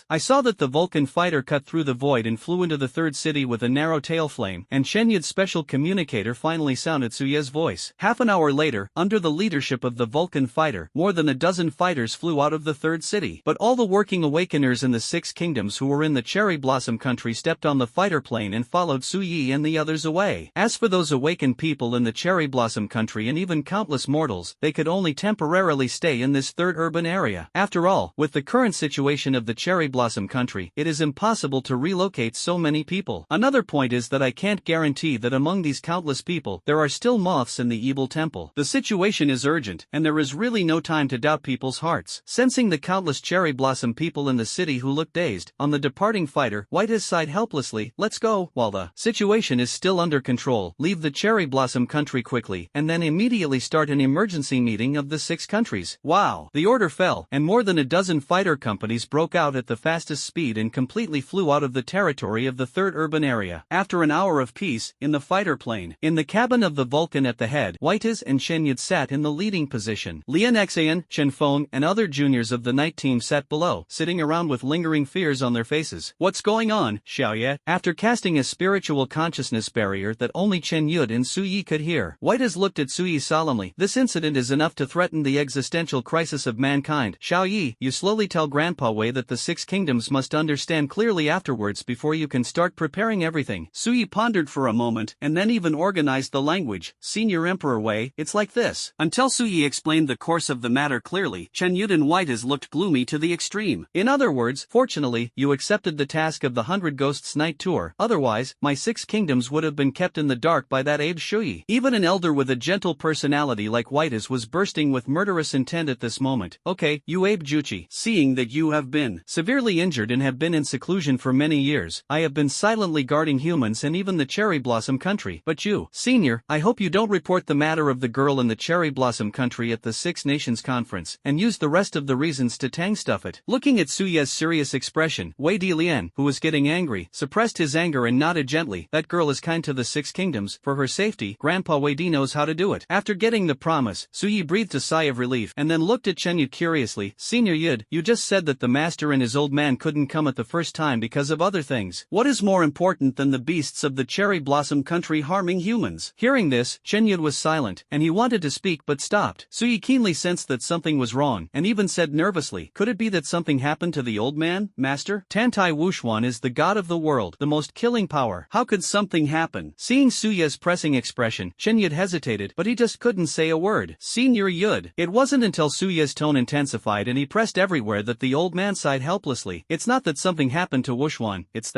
I saw that the Vulcan fighter cut through the void and flew into the third city with a narrow tail flame," and Chen Yud's special communicator finally sounded Suye's voice. Half an hour later, under the leadership of the Vulcan fighter, more than a dozen fighters flew out of the third city. But all the working awakeners in the 6 kingdoms who were in the Cherry Blossom country stepped on the fighter plane and followed Su Yi and the others away. As for those awakened people in the Cherry Blossom country and even countless mortals, they could only temporarily stay in this third urban area. After all, with the current situation of the Cherry Blossom country, it is impossible to relocate so many people. Another point is that I can't guarantee that among these countless people, there are still moths in the evil temple. The situation is urgent, and there is really no time to doubt people's hearts. Sensing the countless Cherry Blossom people in the city who looked dazed, on the departing fighter, White has sighed helplessly, "Let's go." While the situation is still under control, leave the Cherry Blossom country quickly, and then immediately start an emergency meeting of the 6 countries. Wow! The order fell, and more than a dozen fighter companies broke out at the fastest speed and completely flew out of the territory of the third urban area. After an hour of peace, in the fighter plane, in the cabin of the Vulcan at the head, Whites and Chen Yud sat in the leading position. Lian Xan, Chen Feng, and other juniors of the night team sat below, sitting around with lingering fears on their faces. "What's going on, Xiaoye?" After casting a spiritual consciousness barrier that only Chen Yud and Su Yi could hear, White has looked at Su Yi solemnly. "This incident is enough to threaten the existential crisis of mankind. Xiao Yi, you slowly tell Grandpa Wei that the 6 kingdoms must understand clearly afterwards before you can start preparing everything." Su Yi pondered for a moment, and then even organized the language. "Senior Emperor Wei, it's like this." Until Su Yi explained the course of the matter clearly, Chen Yud and White has looked gloomy to the extreme. "In other words, fortunately, you accepted the task of the 100 Ghosts Night Tour, otherwise, my 6 kingdoms would have been kept in the dark by that Abe Shui." Even an elder with a gentle personality like White's was bursting with murderous intent at this moment. "Okay, you Abe Juchi, seeing that you have been severely injured and have been in seclusion for many years, I have been silently guarding humans and even the Cherry Blossom country. But you, Senior, I hope you don't report the matter of the girl in the Cherry Blossom country at the 6 Nations Conference, and use the rest of the reasons to tang stuff it." Looking at Suye's serious expression, Wei Dilian, who was getting angry, suppressed his anger and nodded gently. "That girl is kind to the 6 kingdoms. For her safety, Grandpa Wei Di knows how to do it." After getting the promise, Su Yi breathed a sigh of relief and then looked at Chen Yud curiously. "Senior Yud, you just said that the master and his old man couldn't come at the first time because of other things. What is more important than the beasts of the Cherry Blossom country harming humans?" Hearing this, Chen Yud was silent, and he wanted to speak but stopped. Su Yi keenly sensed that something was wrong, and even said nervously, "Could it be that something happened to the old man, Master? Tantai Wuxuan is the god of the world, the most killing power. How could something happen?" Seeing Su Ye's pressing expression, Chen Yud hesitated, but he just couldn't say a word. "Senior Yud." It wasn't until Su Ye's tone intensified and he pressed everywhere that the old man sighed helplessly. "It's not that something happened to Wuxuan, it's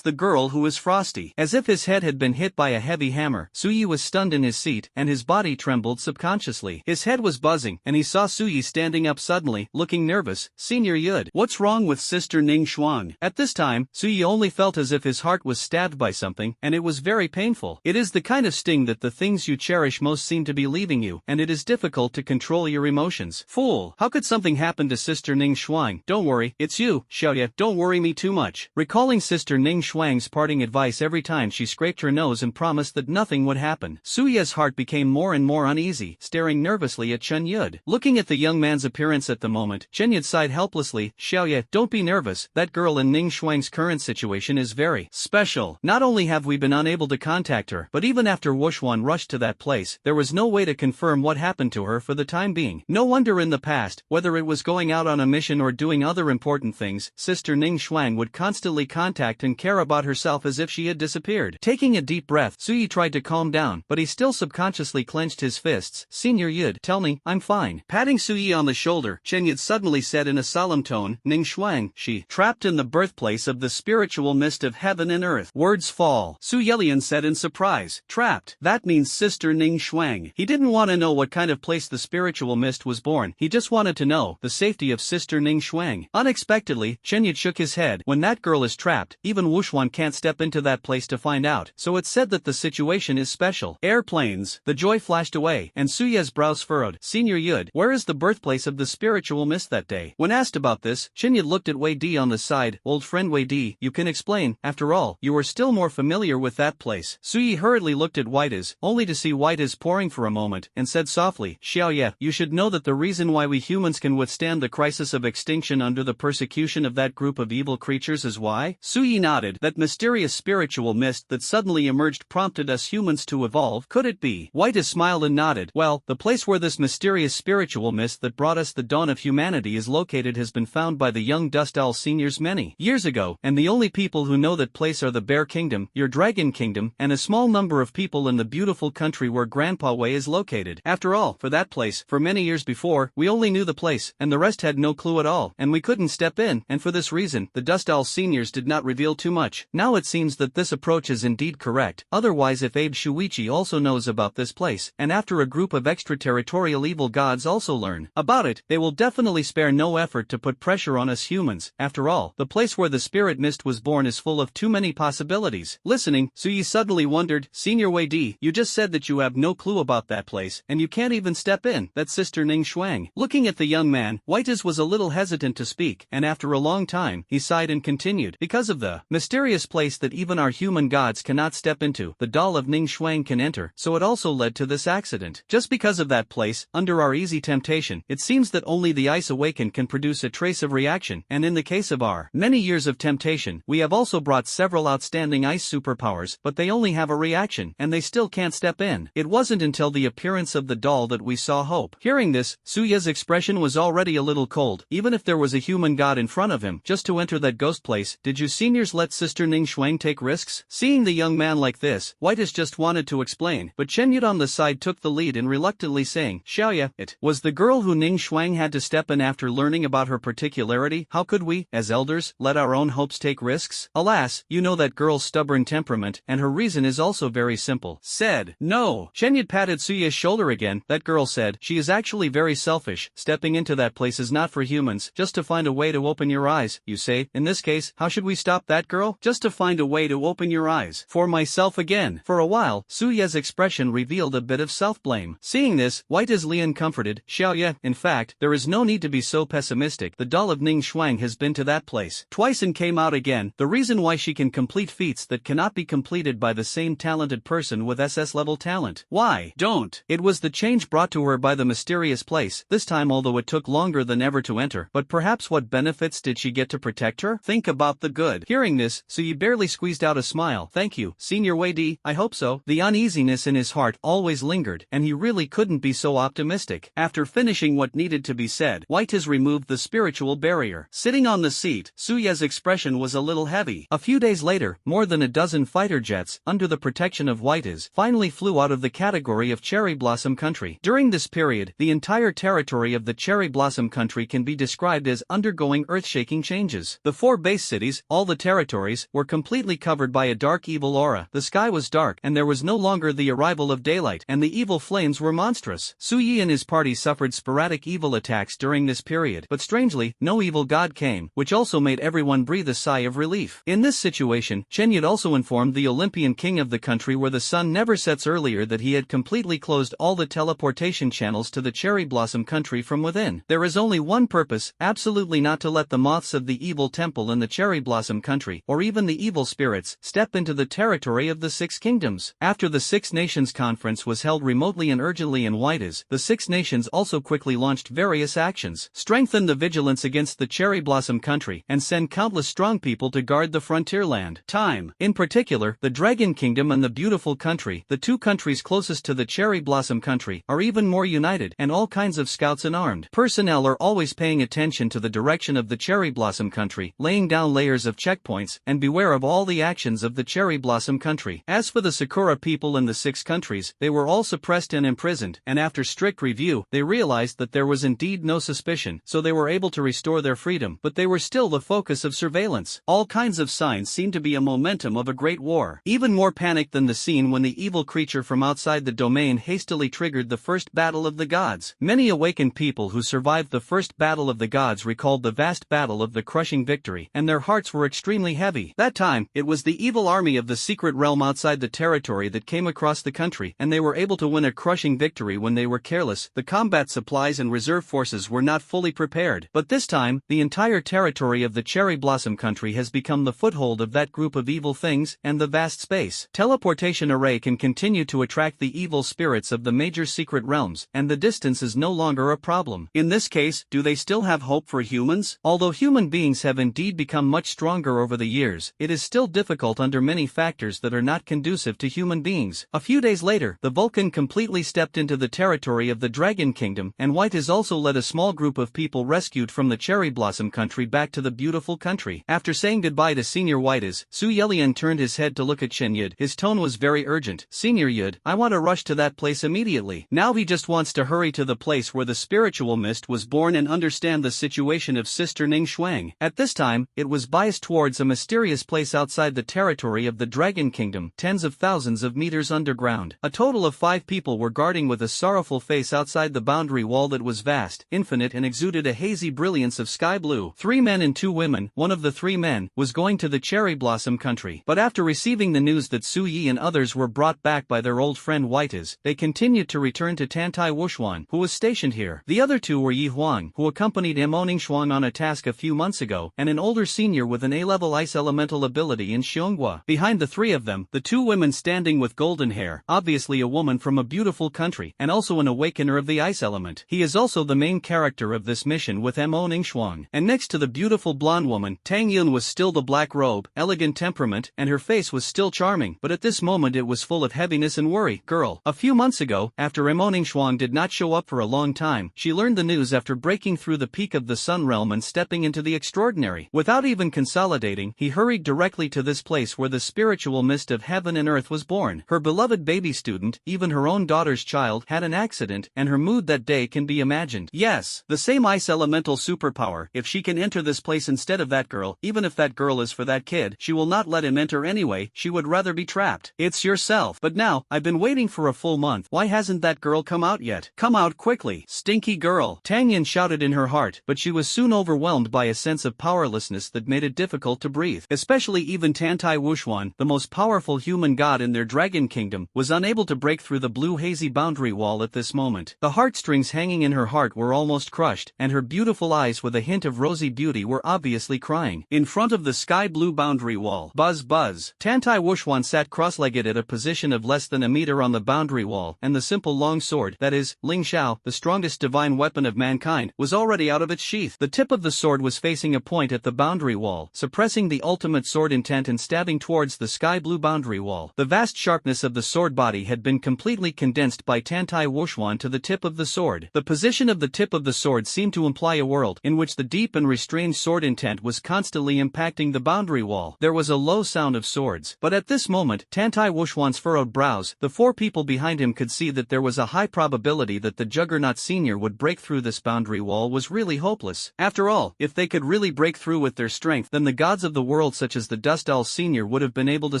the girl who is frosty." As if his head had been hit by a heavy hammer, Su Yi was stunned in his seat, and his body trembled subconsciously. His head was buzzing, and he saw Su Yi standing up suddenly, looking nervous. "Senior Yud, what's wrong with Sister Ning Xuan?" At this time, Su Yi only felt as if his heart was stabbed by something, and it was very painful. It is the kind of sting that the things you cherish most seem to be leaving you, and it is difficult to control your emotions. "Fool, how could something happen to Sister Ning Xuan? Don't worry, it's you, Xiaoye, don't worry me too much." Recalling Sister Ning Xuan's parting advice every time she scraped her nose and promised that nothing would happen, Su Ye's heart became more and more uneasy, staring nervously at Chen Yud. Looking at the young man's appearance at the moment, Chen Yud sighed helplessly. "Xiaoye, don't be nervous, that girl in Ning Xuan's current situation is very special. Not only have we been unable to contact her, but even after Wuxuan rushed to that place, there was no way to confirm what happened to her for the time being. No wonder in the past, whether it was going out on a mission or doing other important things, Sister Ning Xuan would constantly contact and care about herself as if she had disappeared." Taking a deep breath, Suyi tried to calm down, but he still subconsciously clenched his fists. Senior Yud, tell me, I'm fine. Patting Suyi on the shoulder, Chen Yud suddenly said in a solemn tone, Ning Shuang, she, trapped in the birthplace of the spiritual mist of heaven and earth. Words fall. Su Yelian said in surprise, trapped. That means Sister Ning Shuang. He didn't want to know what kind of place the spiritual mist was born, he just wanted to know the safety of Sister Ning Shuang. Unexpectedly, Chen Yud shook his head. When that girl is trapped, even Wuxuan can't step into that place to find out, so it's said that the situation is special. Airplanes. The joy flashed away, and Su Ye's brows furrowed. Senior Yud, where is the birthplace of the spiritual mist that day? When asked about this, Chen Yud looked at Wei Di on the side. Old friend Wei Di, you can explain, after all, you are still more familiar with that place. Su Yi hurriedly looked at Whitez, only to see Whitez poring for a moment, and said softly, Xiao Ye, you should know that the reason why we humans can withstand the crisis of extinction under the persecution of that group of evil creatures is why? Su Yi nodded. That mysterious spiritual mist that suddenly emerged prompted us humans to evolve. Could it be? Whitez smiled and nodded. Well, the place where this mysterious spiritual mist that brought us the dawn of humanity is located has been found by the young Dust Owl seniors many years ago, and the only people who know that place are the Bear Kingdom, your Dragon Kingdom, and a small number of people in the beautiful country where Grandpa Wei is located. After all, for that place, for many years before, we only knew the place, and the rest had no clue at all, and we couldn't step in, and for this reason, the Dust Owl seniors did not reveal too much. Now it seems that this approach is indeed correct, otherwise if Abe Shuichi also knows about this place, and after a group of extraterritorial evil gods also learn about it, they will definitely spare no effort to put pressure on us humans. After all, the place where the spirit mist was born is full of too many possibilities. Listening, Suyi suddenly wondered, Senior Wei Di, you just said that you have no clue about that place, and you can't even step in. That's Sister Ning Shuang. Looking at the young man, Whitez was a little hesitant to speak, and after a long time, he sighed and continued, because of the mysterious place that even our human gods cannot step into, the doll of Ning Shuang can enter, so it also led to this accident. Just because of that place, under our easy temptation, it seems that only the ice awaken can produce a trace of reaction, and in the case of our many years of temptation, we have also brought several outstanding ice superpowers, but they only have a reaction, and they still can't step in. It wasn't until the appearance of the doll that we saw hope. Hearing this, Suya's expression was already a little cold. Even if there was a human god in front of him, just to enter that ghost place, did you seniors let Sister Ning Shuang take risks? Seeing the young man like this, Whitez just wanted to explain, but Chen Yud on the side took the lead in reluctantly saying, Xiaoye, it was the girl who Ning Shuang had to step in after learning about her particularity. How could we, as elders, let our own hopes take risks? Alas, you know that girl's stubborn temperament, and her reason is also very simple. Said, no. Chen Yud patted Suya's shoulder again. That girl said, she is actually very selfish. Stepping into that place is not for humans, just to find a way to open your eyes, you say. In this case, how should we stop that girl? Just to find a way to open your eyes. For myself again. For a while, Suya's expression revealed a bit of self-blame. Seeing this, Whitez Lian comforted, Xiaoye, in fact, there is no need to be so pessimistic. The doll of Ning Shuang has been to that place twice and came out again. The reason why she can complete feats that cannot be completed by the same talented person with SS-level talent. Why? Don't. It was the change brought to her by the mysterious place, this time although it took longer than ever to enter. But perhaps what benefits did she get to protect her? Think about the good. Hearing this, Suyi barely squeezed out a smile. Thank you, Senior Wei Di, I hope so. The uneasiness in his heart always lingered, and he really couldn't be so optimistic. After finishing what needed to be said, Whitez removed the spiritual barrier. Sitting on the seat, Suya's expression was a little heavy. A few days later, more than a dozen fighter jets, under the protection of Whitez, finally flew out of the category of Cherry Blossom Country. During this period, the entire territory of the Cherry Blossom Country can be described as undergoing earth-shaking changes. The 4 base cities, all the territories, were completely covered by a dark evil aura. The sky was dark, and there was no longer the arrival of daylight, and the evil flames were monstrous. Su Yi and his party suffered sporadic evil attacks during this period, but strangely, no evil god came, which also made everyone breathe a sigh of relief. In this situation, Chen Yud also informed the Olympian king of the country where the sun never sets earlier that he had completely closed all the teleportation channels to the Cherry Blossom Country from within. There is only one purpose, absolutely not to let the moths of the evil temple in the Cherry Blossom Country, or even the evil spirits, step into the territory of the 6 kingdoms. After the 6 Nations Conference was held remotely and urgently in Whitez, the 6 nations also quickly launched various actions. Strengthen the vigilance against the Cherry Blossom Country, and send countless strong people to guard the frontier land. Time. In particular, the Dragon Kingdom and the Beautiful Country, the 2 countries closest to the Cherry Blossom Country, are even more united, and all kinds of scouts and armed personnel are always paying attention to the direction of the Cherry Blossom Country, laying down layers of checkpoints, and beware of all the actions of the Cherry blossom country. As for the Sakura people in the 6 countries, they were all suppressed and imprisoned, and after strict review, they realized that there was indeed no suspicion, so they were able to restore their freedom, but they were still the focus of surveillance. All kinds of signs seemed to be a momentum of a great war. Even more panic than the scene when the evil creature from outside the domain hastily triggered the first battle of the gods. Many awakened people who survived the first battle of the gods recalled the vast battle of the crushing victory, and their hearts were extremely heavy. That time, it was the evil army of the secret realm outside the territory that came across the country, and they were able to win a crushing victory when they were careless. The combat supplies and reserve forces were not fully prepared. But this time, the entire territory of the Cherry Blossom country has become the foothold of that group of evil things, and the vast space teleportation array can continue to attract the evil spirits of the major secret realms, and the distance is no longer a problem. In this case, do they still have hope for humans? Although human beings have indeed become much stronger over the years, it is still difficult under many factors that are not conducive to human beings. A few days later, the Vulcan completely stepped into the territory of the Dragon Kingdom, and White has also led a small group of people rescued from the Cherry Blossom country back to the beautiful country. After saying goodbye to Senior White, Su Yelian turned his head to look at Shin Yud. His tone was very urgent. Senior Yud, I want to rush to that place immediately. Now he just wants to hurry to the place where the spiritual mist was born and understand the situation of Sister Ning Shuang. At this time, it was biased towards a mysterious place outside the territory of the Dragon Kingdom, tens of thousands of meters underground. A total of 5 people were guarding with a sorrowful face outside the boundary wall that was vast, infinite, and exuded a hazy brilliance of sky blue. 3 men and 2 women, one of the 3 men, was going to the Cherry Blossom country. But after receiving the news that Su Yi and others were brought back by their old friend Whites, they continued to return to Tantai Wushuan, who was stationed here. The other 2 were Yi Huang, who accompanied Mo Ningxuan on a task a few months ago, and an older senior with an A-level ice elemental ability in Xiongua. Behind the 3 of them, the 2 women standing with golden hair, obviously a woman from a beautiful country, and also an awakener of the ice element. He is also the main character of this mission with Mo Ningxuan. And next to the beautiful blonde woman, Tang Yun was still the black robe, elegant temperament, and her face was still charming, but at this moment it was full of heaviness and worry. Girl. A few months ago, after Mo Ningxuan did not show up for a long time, she learned the news after breaking through the peak of the Sun Realm and stepping into the extraordinary. Without even consolidating, he hurried directly to this place where the spiritual mist of heaven and earth was born. Her beloved baby student, even her own daughter's child, had an accident, and her mood that day can be imagined. Yes, the same ice elemental superpower. If she can enter this place instead of that girl, even if that girl is for that kid, she will not let him enter anyway. She would rather be trapped. It's yourself. But now, I've been waiting for a full month. Why hasn't that girl come out yet? Come out quickly, stinky girl. Tang Yin shouted in her heart, but she was soon overwhelmed by a sense of powerlessness that made it difficult to breathe. Especially even Tantai Wushuan, the most powerful human god in their Dragon Kingdom, was unable to break through the blue hazy boundary wall at this moment. The heartstrings hanging in her heart were almost crushed, and her beautiful eyes with a hint of rosy beauty were obviously crying. In front of the sky blue boundary wall, buzz buzz, Tantai Wushuan sat cross-legged at a position of less than a meter on the boundary wall, and the simple long sword, that is, Ling Xiao, the strongest divine weapon of mankind, was already out of its sheath. The tip of the sword was facing a point at the boundary wall, suppressing the ultimate sword intent and stabbing towards the sky blue boundary wall. The vast sharpness of the sword body had been completely condensed by Tantai Wushuan to the tip of the sword. The position of the tip of the sword seemed to imply a world in which the deep and restrained sword intent was constantly impacting the boundary wall. There was a low sound of swords, but at this moment, Tantai Wushuan's furrowed brows, the 4 people behind him could see that there was a high probability that the Juggernaut Senior would break through this boundary wall was really hopeless. After all, if they could really break through with their strength, then the gods of the world such as the Dust Owl Senior would have been able to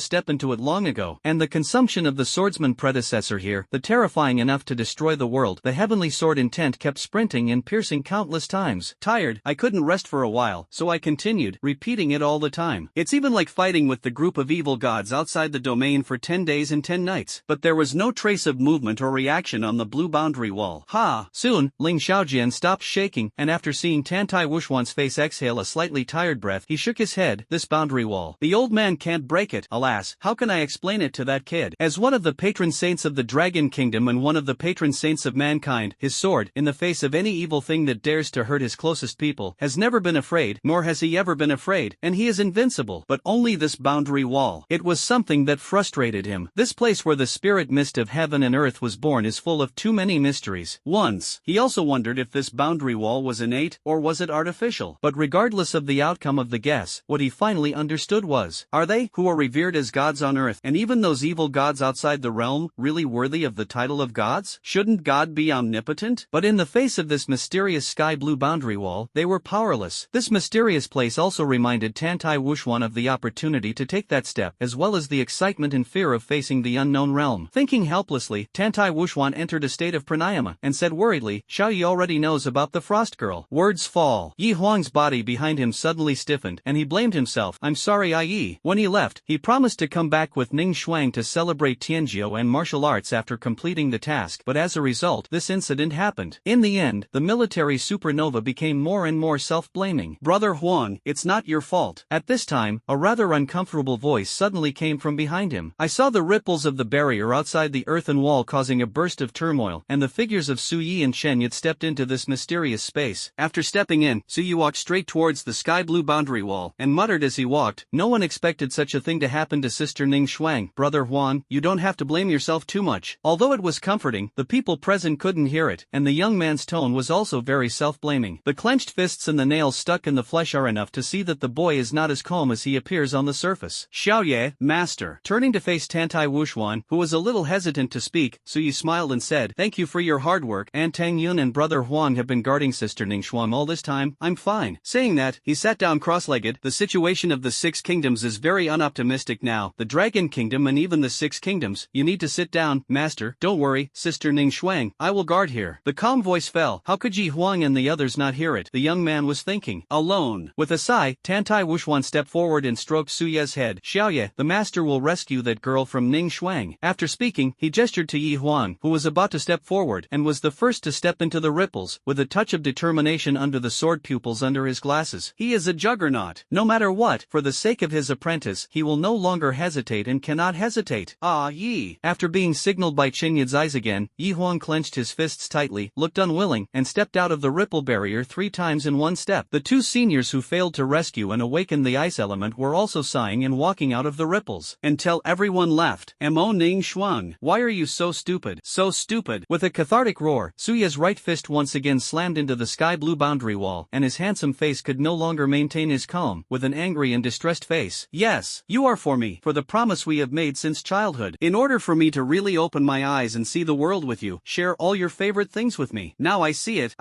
step into it long ago. And the consumption of the Swordsman predecessor here, the terrifying enough to destroy the world, the heavenly sword intent kept sprinting and piercing countless times. Tired, I couldn't rest for a while, so I continued, repeating it all the time. It's even like fighting with the group of evil gods outside the domain for 10 days and 10 nights. But there was no trace of movement or reaction on the blue boundary wall. Ha! Soon, Ling Xiaojian stopped shaking, and after seeing Tantai Wushuan's face exhale a slightly tired breath, he shook his head. This boundary wall. The old man can't break it. Alas, how can I explain it to that kid? As one of the patron saints of the Dragon Kingdom and one of the patron saints of mankind, his sword, in the face of any evil thing that dares to hurt his closest people, has never been afraid, nor has he ever been afraid, and he is invincible. But only this boundary wall. It was something that frustrated him. This place where the spirit mist of heaven and earth was born is full of too many mysteries. Once, he also wondered if this boundary wall was innate, or was it artificial. But regardless of the outcome of the guess, what he finally understood was, are they, who are revered as gods on earth, and even those evil gods outside the realm, really worthy of the title of gods? Shouldn't God be omnipotent? But in the face of this mysterious sky-blue boundary wall, they were powerless. This mysterious place also reminded Tantai Wuxuan of the opportunity to take that step, as well as the excitement and fear of facing the unknown realm. Thinking helplessly, Tantai Wuxuan entered a state of pranayama, and said worriedly, Xiao Yi already knows about the frost girl. Words fall. Yi Huang's body behind him suddenly stiffened, and he blamed himself. I'm sorry, Yi. When he left, he promised to come back with Ning Shuang to celebrate Tianjiu and martial arts after completing the task, but as a result, this incident happened. In the end, the military supernova became more and more self-blaming. Brother Huang, it's not your fault. At this time, a rather uncomfortable voice suddenly came from behind him. I saw the ripples of the barrier outside the earthen wall causing a burst of turmoil, and the figures of Su Yi and Shen Yid stepped into this mysterious space. After stepping in, Su Yi walked straight towards the sky-blue boundary wall, and muttered as he walked, no one expected such a thing to happen to Sister Ning Shuang. Brother Huang, you don't have to blame yourself too much. Although it was comforting, the people present couldn't hear it, and the young man's tone was also very self-blaming. The clenched fists and the nails stuck in the flesh are enough to see that the boy is not as calm as he appears on the surface. Xiao Ye, master. Turning to face Tantai Wuxuan, who was a little hesitant to speak, Su Yi smiled and said, thank you for your hard work. Aunt Tang Yun and Brother Huang have been guarding Sister Ning Shuang all this time. I'm fine. Saying that, he sat down cross-legged. The situation of the Six Kingdoms is very unoptimistic now. The Dragon Kingdom and even the Six Kingdoms. You need to sit down, master. Don't worry, Sister Ning Shuang, I will guard here. The calm voice fell. How could Yi Huang and the others not hear it? The young man was thinking. Alone. With a sigh, Tantai Wuxuan stepped forward and stroked Su Ye's head. Xiao Ye, the master will rescue that girl from Ning Shuang. After speaking, he gestured to Yi Huang, who was about to step forward, and was the first to step into the ripples, with a touch of determination under the sword pupils under his glasses. He is a juggernaut. No matter what, for the sake of his apprentice, he will no longer hesitate and cannot hesitate. Ah, Yi. After being signaled by Qin Yid's eyes again, Yi Huang clenched his fists tightly, looked unwilling, and stepped out of the ripple barrier 3 times in one step. The 2 seniors who failed to rescue and awaken the ice element were also sighing and walking out of the ripples. Until everyone left. Mo Ning Shuang, why are you so stupid? So stupid. With a cathartic roar, Su Ye's right fist once again slammed into the sky-blue boundary wall, and his handsome face could no longer maintain his calm, with an angry and distressed face. Yes, you are for me, for the promise we have made since childhood. In order for me to really open my eyes and see the world with you, share all your favorite things with me. Now I see it.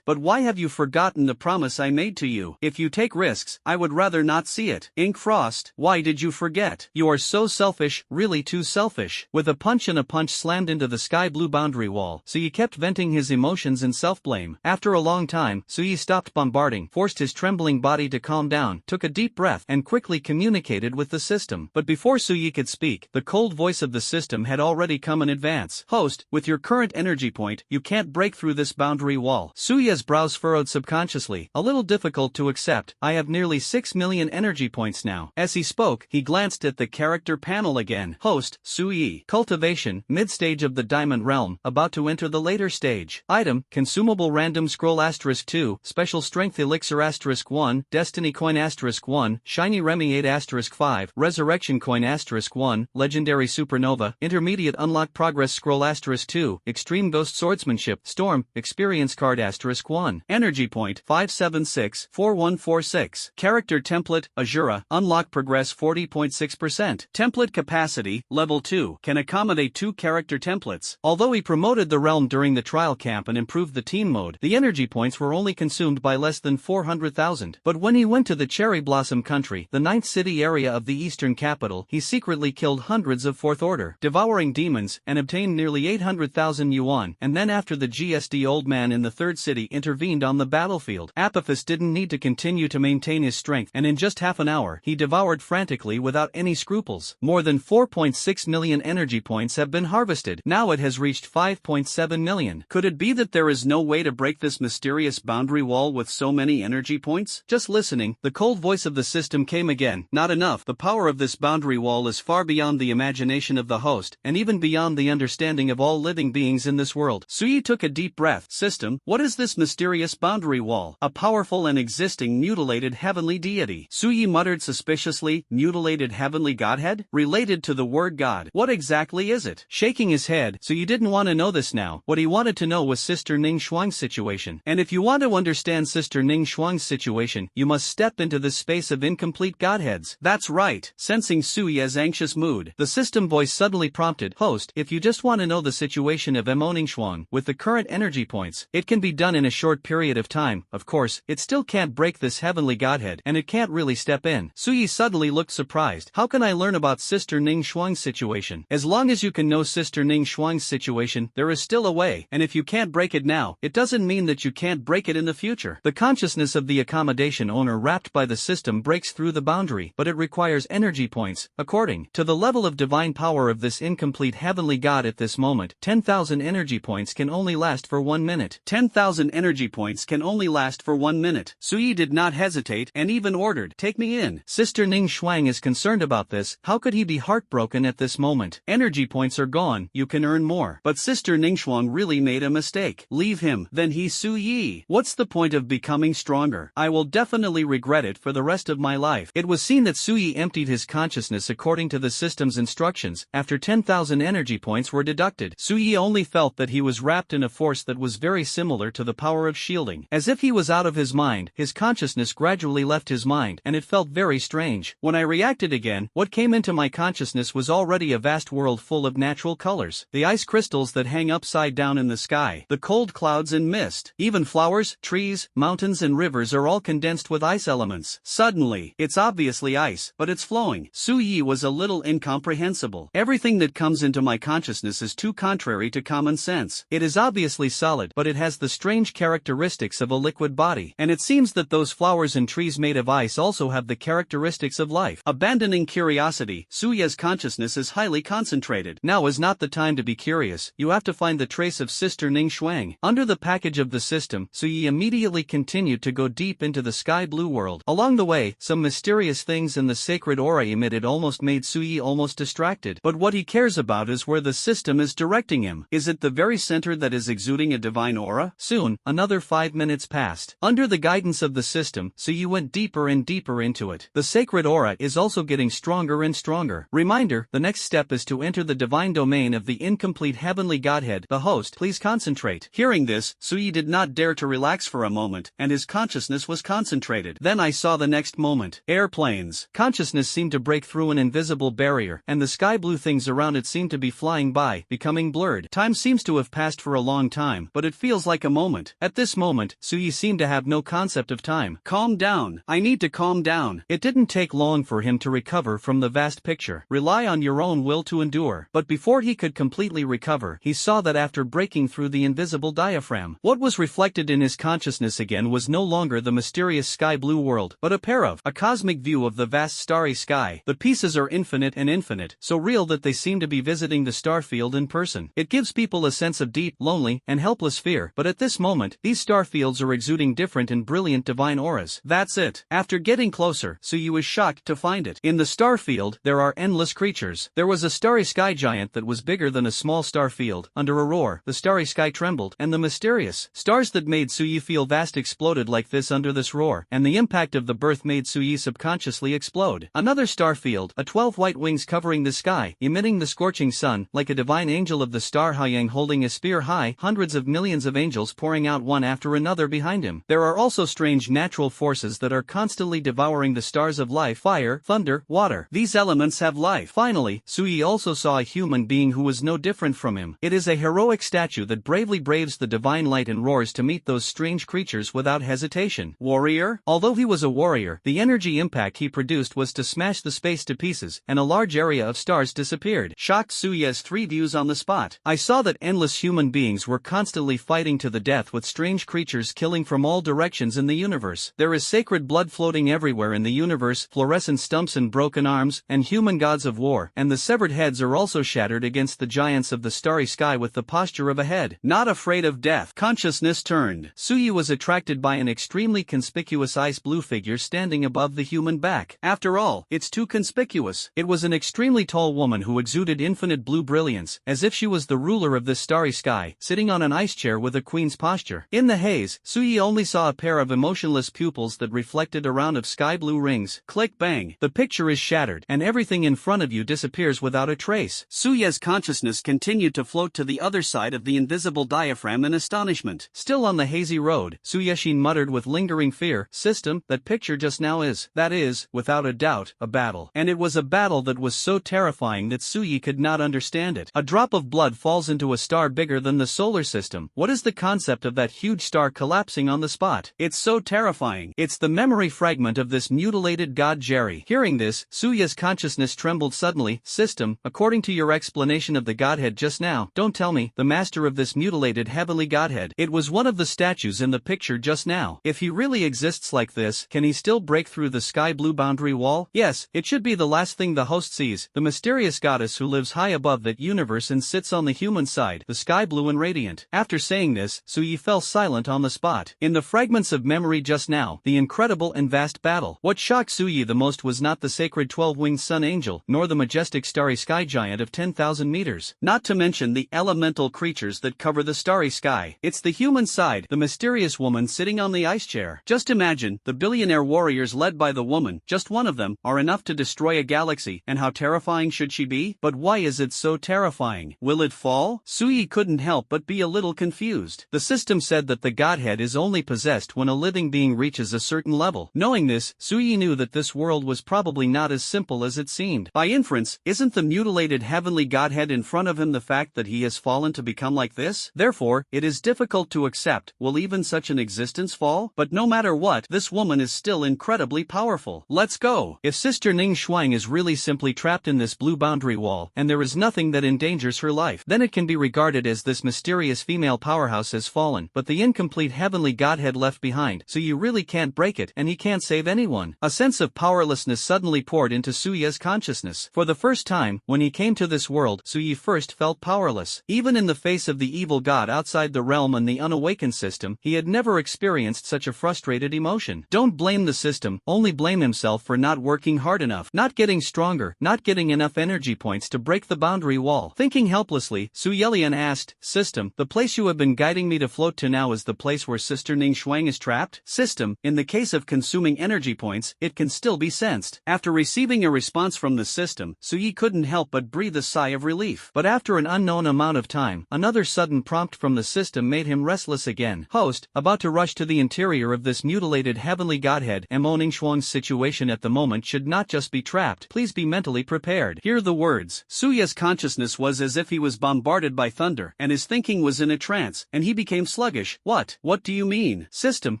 But why have you forgotten the promise I made to you? If you take risks, I would rather not see it. Ink Frost, why did you forget? You are so selfish, really too selfish. With a punch and a punch slammed into the sky-blue boundary wall, Su Yi kept venting his emotions and self-blame. After a long time, Su Yi stopped bombarding, forced his trembling body to calm down, took a deep breath, and quickly communicated with the system. But before Su Yi could speak, the cold voice of the system had already come in advance. Host, with your current energy point, you can't break through this boundary wall. Su Yi's brows furrowed subconsciously, a little difficult to accept. I have nearly 6 million energy points now. As he spoke, he glanced at the character panel again. Host, Su Yi. Cultivation, mid-stage of the Diamond Realm, about to enter the later stage. Item, consumable random scroll *2, special strength elixir *1, destiny coin *1, shiny remi 8 *5, resurrection coin *1, legendary supernova, intermediate unlock progress scroll *2, extreme ghost swordsmanship, storm, experience card *1, energy point 5764146, character template, Ashura, unlock progress 40.6%, template capacity, level 2, can accommodate 2 character templates. Although he promoted the realm during the trial camp and improved the team mode, the energy points were only consumed by less than 400,000. But when he went to the Cherry Blossom country, the 9th city area of the eastern capital, he secretly killed hundreds of 4th order, devouring demons, and obtained nearly 800,000 yuan, and then after the GSD old man in the 3rd city intervened on the battlefield, Apophis didn't need to continue to maintain his strength, and in just half an hour, he devoured frantically without any scruples. More than 4.6 million energy points have been harvested. Now it has reached 5.7 million. Could it be that there is no way to break this mysterious boundary wall with so many energy points? Just listening, the cold voice of the system came again. Not enough. The power of this boundary wall is far beyond the imagination of the host, and even beyond the understanding of all living beings in this world. Su Yi took a deep breath. System, what is this mysterious boundary wall? A powerful and existing mutilated heavenly deity. Su Yi muttered suspiciously, mutilated heavenly godhead? Related to the word God. What exactly is it? Shaking his head, Su Yi didn't want to know this now. What he wanted to know was Sister Ning Shuang's situation. And if you want to understand Sister Ning Shuang's situation, you must step into this space of incomplete godheads. That's right. wait. Sensing Suye's anxious mood, the system voice suddenly prompted, "Host, if you just want to know the situation of Emoningshuang with the current energy points, it can be done in a short period of time. Of course, it still can't break this heavenly godhead, and it can't really step in." Suyi suddenly looked surprised. "How can I learn about Sister Ning Shuang's situation? As long as you can know Sister Ning Shuang's situation, there is still a way, and if you can't break it now, it doesn't mean that you can't break it in the future." The consciousness of the accommodation owner wrapped by the system breaks through the boundary, but it requires energy points. According to the level of divine power of this incomplete heavenly god at this moment, 10,000 energy points can only last for 1 minute. 10,000 energy points can only last for 1 minute. Suyi did not hesitate and even ordered, "Take me in." Sister Ning Shuang is concerned about this. How could he be heartbroken at this moment? Energy points are gone, you can earn more. But Sister Ning Shuang really made a mistake. Leave him. Then he Suyi. What's the point of becoming stronger? I will definitely regret it for the rest of my life. It was seen that Suyi emptied his consciousness according to the system's instructions. After 10,000 energy points were deducted, Suyi only felt that he was wrapped in a force that was very similar to the power of shielding. As if he was out of his mind, his consciousness gradually left his mind, and it felt very strange. When I reacted again, what came into my consciousness was already a vast world full of natural colors. The ice crystals that hang upside down in the sky, the cold clouds and mist, even flowers, trees, mountains and rivers are all condensed with ice elements. Suddenly, it's obviously ice, but it's flowing. Suyi was a little incomprehensible. Everything that comes into my consciousness is too contrary to common sense. It is obviously solid, but it has the strange characteristics of a liquid body. And it seems that those flowers and trees made of ice also have the characteristics of life. Abandoning curiosity, Suye's consciousness is highly concentrated. Now is not the time to be curious. You have to find the trace of Sister Ning Shuang. Under the package of the system, Suyi immediately continued to go deep into the sky blue world. Along the way, some mysterious things in the sacred aura emitted almost made Suyi almost distracted. But what he cares about is where the system is directing him. Is it the very center that is exuding a divine aura? Soon, another 5 minutes passed. Under the guidance of the system, Suyi went deeper and deeper into it. The sacred aura is also getting stronger and stronger. Reminder, the next step is to enter the divine domain of the incomplete heavenly godhead, the host. Please concentrate. Hearing this, Suyi did not dare to relax for a moment, and his consciousness was concentrated. Then I saw the next moment. Airplanes. Consciousness seemed to break through an invisible barrier, and the sky blue things around it seemed to be flying by, becoming blurred. Time seems to have passed for a long time, but it feels like a moment. At this moment, Suyi seemed to have no concept of time. Calm down. I need to calm down. It didn't take long for him to recover from the vast picture. Rely on your own will to endure. But before he could completely recover, he saw that after breaking through the invisible diaphragm, what was reflected in his consciousness again was no longer the mysterious sky blue world, but a cosmic view of the vast starry sky. The pieces are infinite and infinite, so real that they seem to be visiting the star field in person. It gives people a sense of deep, lonely, and helpless fear, but at this moment, these star fields are exuding different and brilliant divine auras. That's it. After getting closer, Suyi was shocked to find it. In the star field, there are endless creatures. There was a starry sky giant that was bigger than a small star field. Under a roar, the starry sky trembled, and the mysterious stars that made Suyi feel vast exploded like this under this roar, and the impact of the birth made Suyi subconsciously explode. Another star field, a 12 white wings covering the sky, emitting the scorching sun, like a divine angel of the star Haiyang holding a spear high, hundreds of millions of angels pouring out one after another behind him. There are also strange natural forces that are constantly devouring the stars of life: fire, thunder, water. These elements have life. Finally, Suyi also saw a human being who was no different from him. It is a heroic statue that bravely braves the divine light and roars to meet those strange creatures without hesitation. Warrior? Although he was a warrior, the energy impact he produced was to smash the space to pieces, and a large area of stars disappeared. Shocked Suyi's 3 views on the spot. I saw that endless human beings were constantly fighting to the death with strange creatures killing from all directions in the universe. There is sacred blood floating everywhere in the universe, fluorescent stumps and broken arms, and human gods of war, and the severed heads are also shattered against the giants of the starry sky with the posture of a head. Not afraid of death. Consciousness turned. Suyi was attracted by an extremely conspicuous ice blue figure standing above the human back. After all, it's too conspicuous. It was an extremely tall woman who exuded infinite blue brilliance, as if she was the ruler of this starry sky, sitting on an ice chair with a queen's posture. In the haze, Suyi only saw a pair of emotionless pupils that reflected a round of sky blue rings. Click bang. The picture is shattered, and everything in front of you disappears without a trace. Suyi's consciousness continued to float to the other side of the invisible diaphragm in astonishment. Still on the hazy road, Suyeshin muttered with lingering fear, "System, that picture just now is, that is, without a doubt, about a battle. And it was a battle that was so terrifying that Suyi could not understand it. A drop of blood falls into a star bigger than the solar system. What is the concept of that huge star collapsing on the spot? It's so terrifying. It's the memory fragment of this mutilated god Jerry. Hearing this, Suya's consciousness trembled suddenly. System, according to your explanation of the godhead just now, don't tell me, the master of this mutilated heavenly godhead. It was one of the statues in the picture just now. If he really exists like this, can he still break through the sky blue boundary wall? Yes, it should be the last thing the host sees, the mysterious goddess who lives high above that universe and sits on the human side, the sky blue and radiant. After saying this, Suyi fell silent on the spot. In the fragments of memory just now, the incredible and vast battle. What shocked Suyi the most was not the sacred 12-winged sun angel, nor the majestic starry sky giant of 10,000 meters. Not to mention the elemental creatures that cover the starry sky. It's the human side, the mysterious woman sitting on the ice chair. Just imagine, the billionaire warriors led by the woman, just one of them, are enough to destroy a galaxy, and how terrifying should she be? But why is it so terrifying? Will it fall? Suyi couldn't help but be a little confused. The system said that the godhead is only possessed when a living being reaches a certain level. Knowing this, Suyi knew that this world was probably not as simple as it seemed. By inference, isn't the mutilated heavenly godhead in front of him the fact that he has fallen to become like this? Therefore, it is difficult to accept. Will even such an existence fall? But no matter what, this woman is still incredibly powerful. Let's go. If Sister Ning Shuang is really simply trapped in this blue boundary wall, and there is nothing that endangers her life, then it can be regarded as this mysterious female powerhouse has fallen, but the incomplete heavenly godhead left behind, so you really can't break it, and he can't save anyone. A sense of powerlessness suddenly poured into Suya's consciousness. For the first time, when he came to this world, Suyi first felt powerless. Even in the face of the evil god outside the realm and the unawakened system, he had never experienced such a frustrated emotion. Don't blame the system, only blame himself for not working hard enough, not getting stronger, not getting enough energy points to break the boundary wall. Thinking helplessly, Su Yelian asked, System, the place you have been guiding me to float to now is the place where Sister Ning Shuang is trapped? System, in the case of consuming energy points, it can still be sensed. After receiving a response from the system, Suyi couldn't help but breathe a sigh of relief. But after an unknown amount of time, another sudden prompt from the system made him restless again. Host, about to rush to the interior of this mutilated heavenly godhead, Mo Ning Shuang's situation at the moment should not just be trapped. Please be mentally prepared. Hear the words. Suya's consciousness was as if he was bombarded by thunder, and his thinking was in a trance, and he became sluggish. What do you mean? System,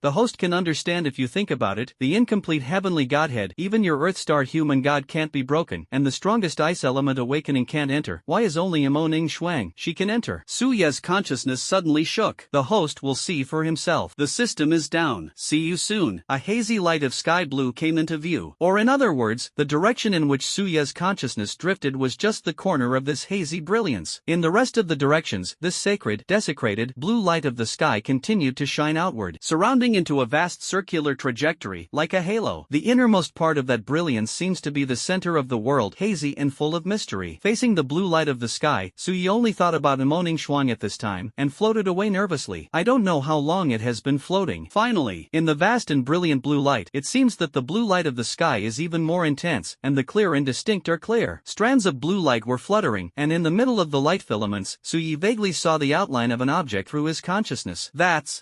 the host can understand if you think about it, the incomplete heavenly godhead, even your Earth-star human god can't be broken, and the strongest ice element awakening can't enter. Why is only Mo Ning Shuang? She can enter. Suya's consciousness suddenly shook. The host will see for himself. The system is down. See you soon. A hazy light of sky blue came into view. Or in other words, the direction in which Suya's consciousness drifted was just the corner of this hazy brilliance. In the rest of the directions, this sacred, desecrated, blue light of the sky continued to shine outward, surrounding into a vast circular trajectory, like a halo. The innermost part of that brilliance seems to be the center of the world, hazy and full of mystery. Facing the blue light of the sky, Suyi only thought about Mo Ning Shuang at this time, and floated away nervously. I don't know how long it has been floating. Finally, in the vast and brilliant blue light, it seems that the blue light of the sky is even more intense, and the clear and distinct are clear. Strands of blue light were fluttering, and in the middle of the light filaments, Suyi vaguely saw the outline of an object through his consciousness.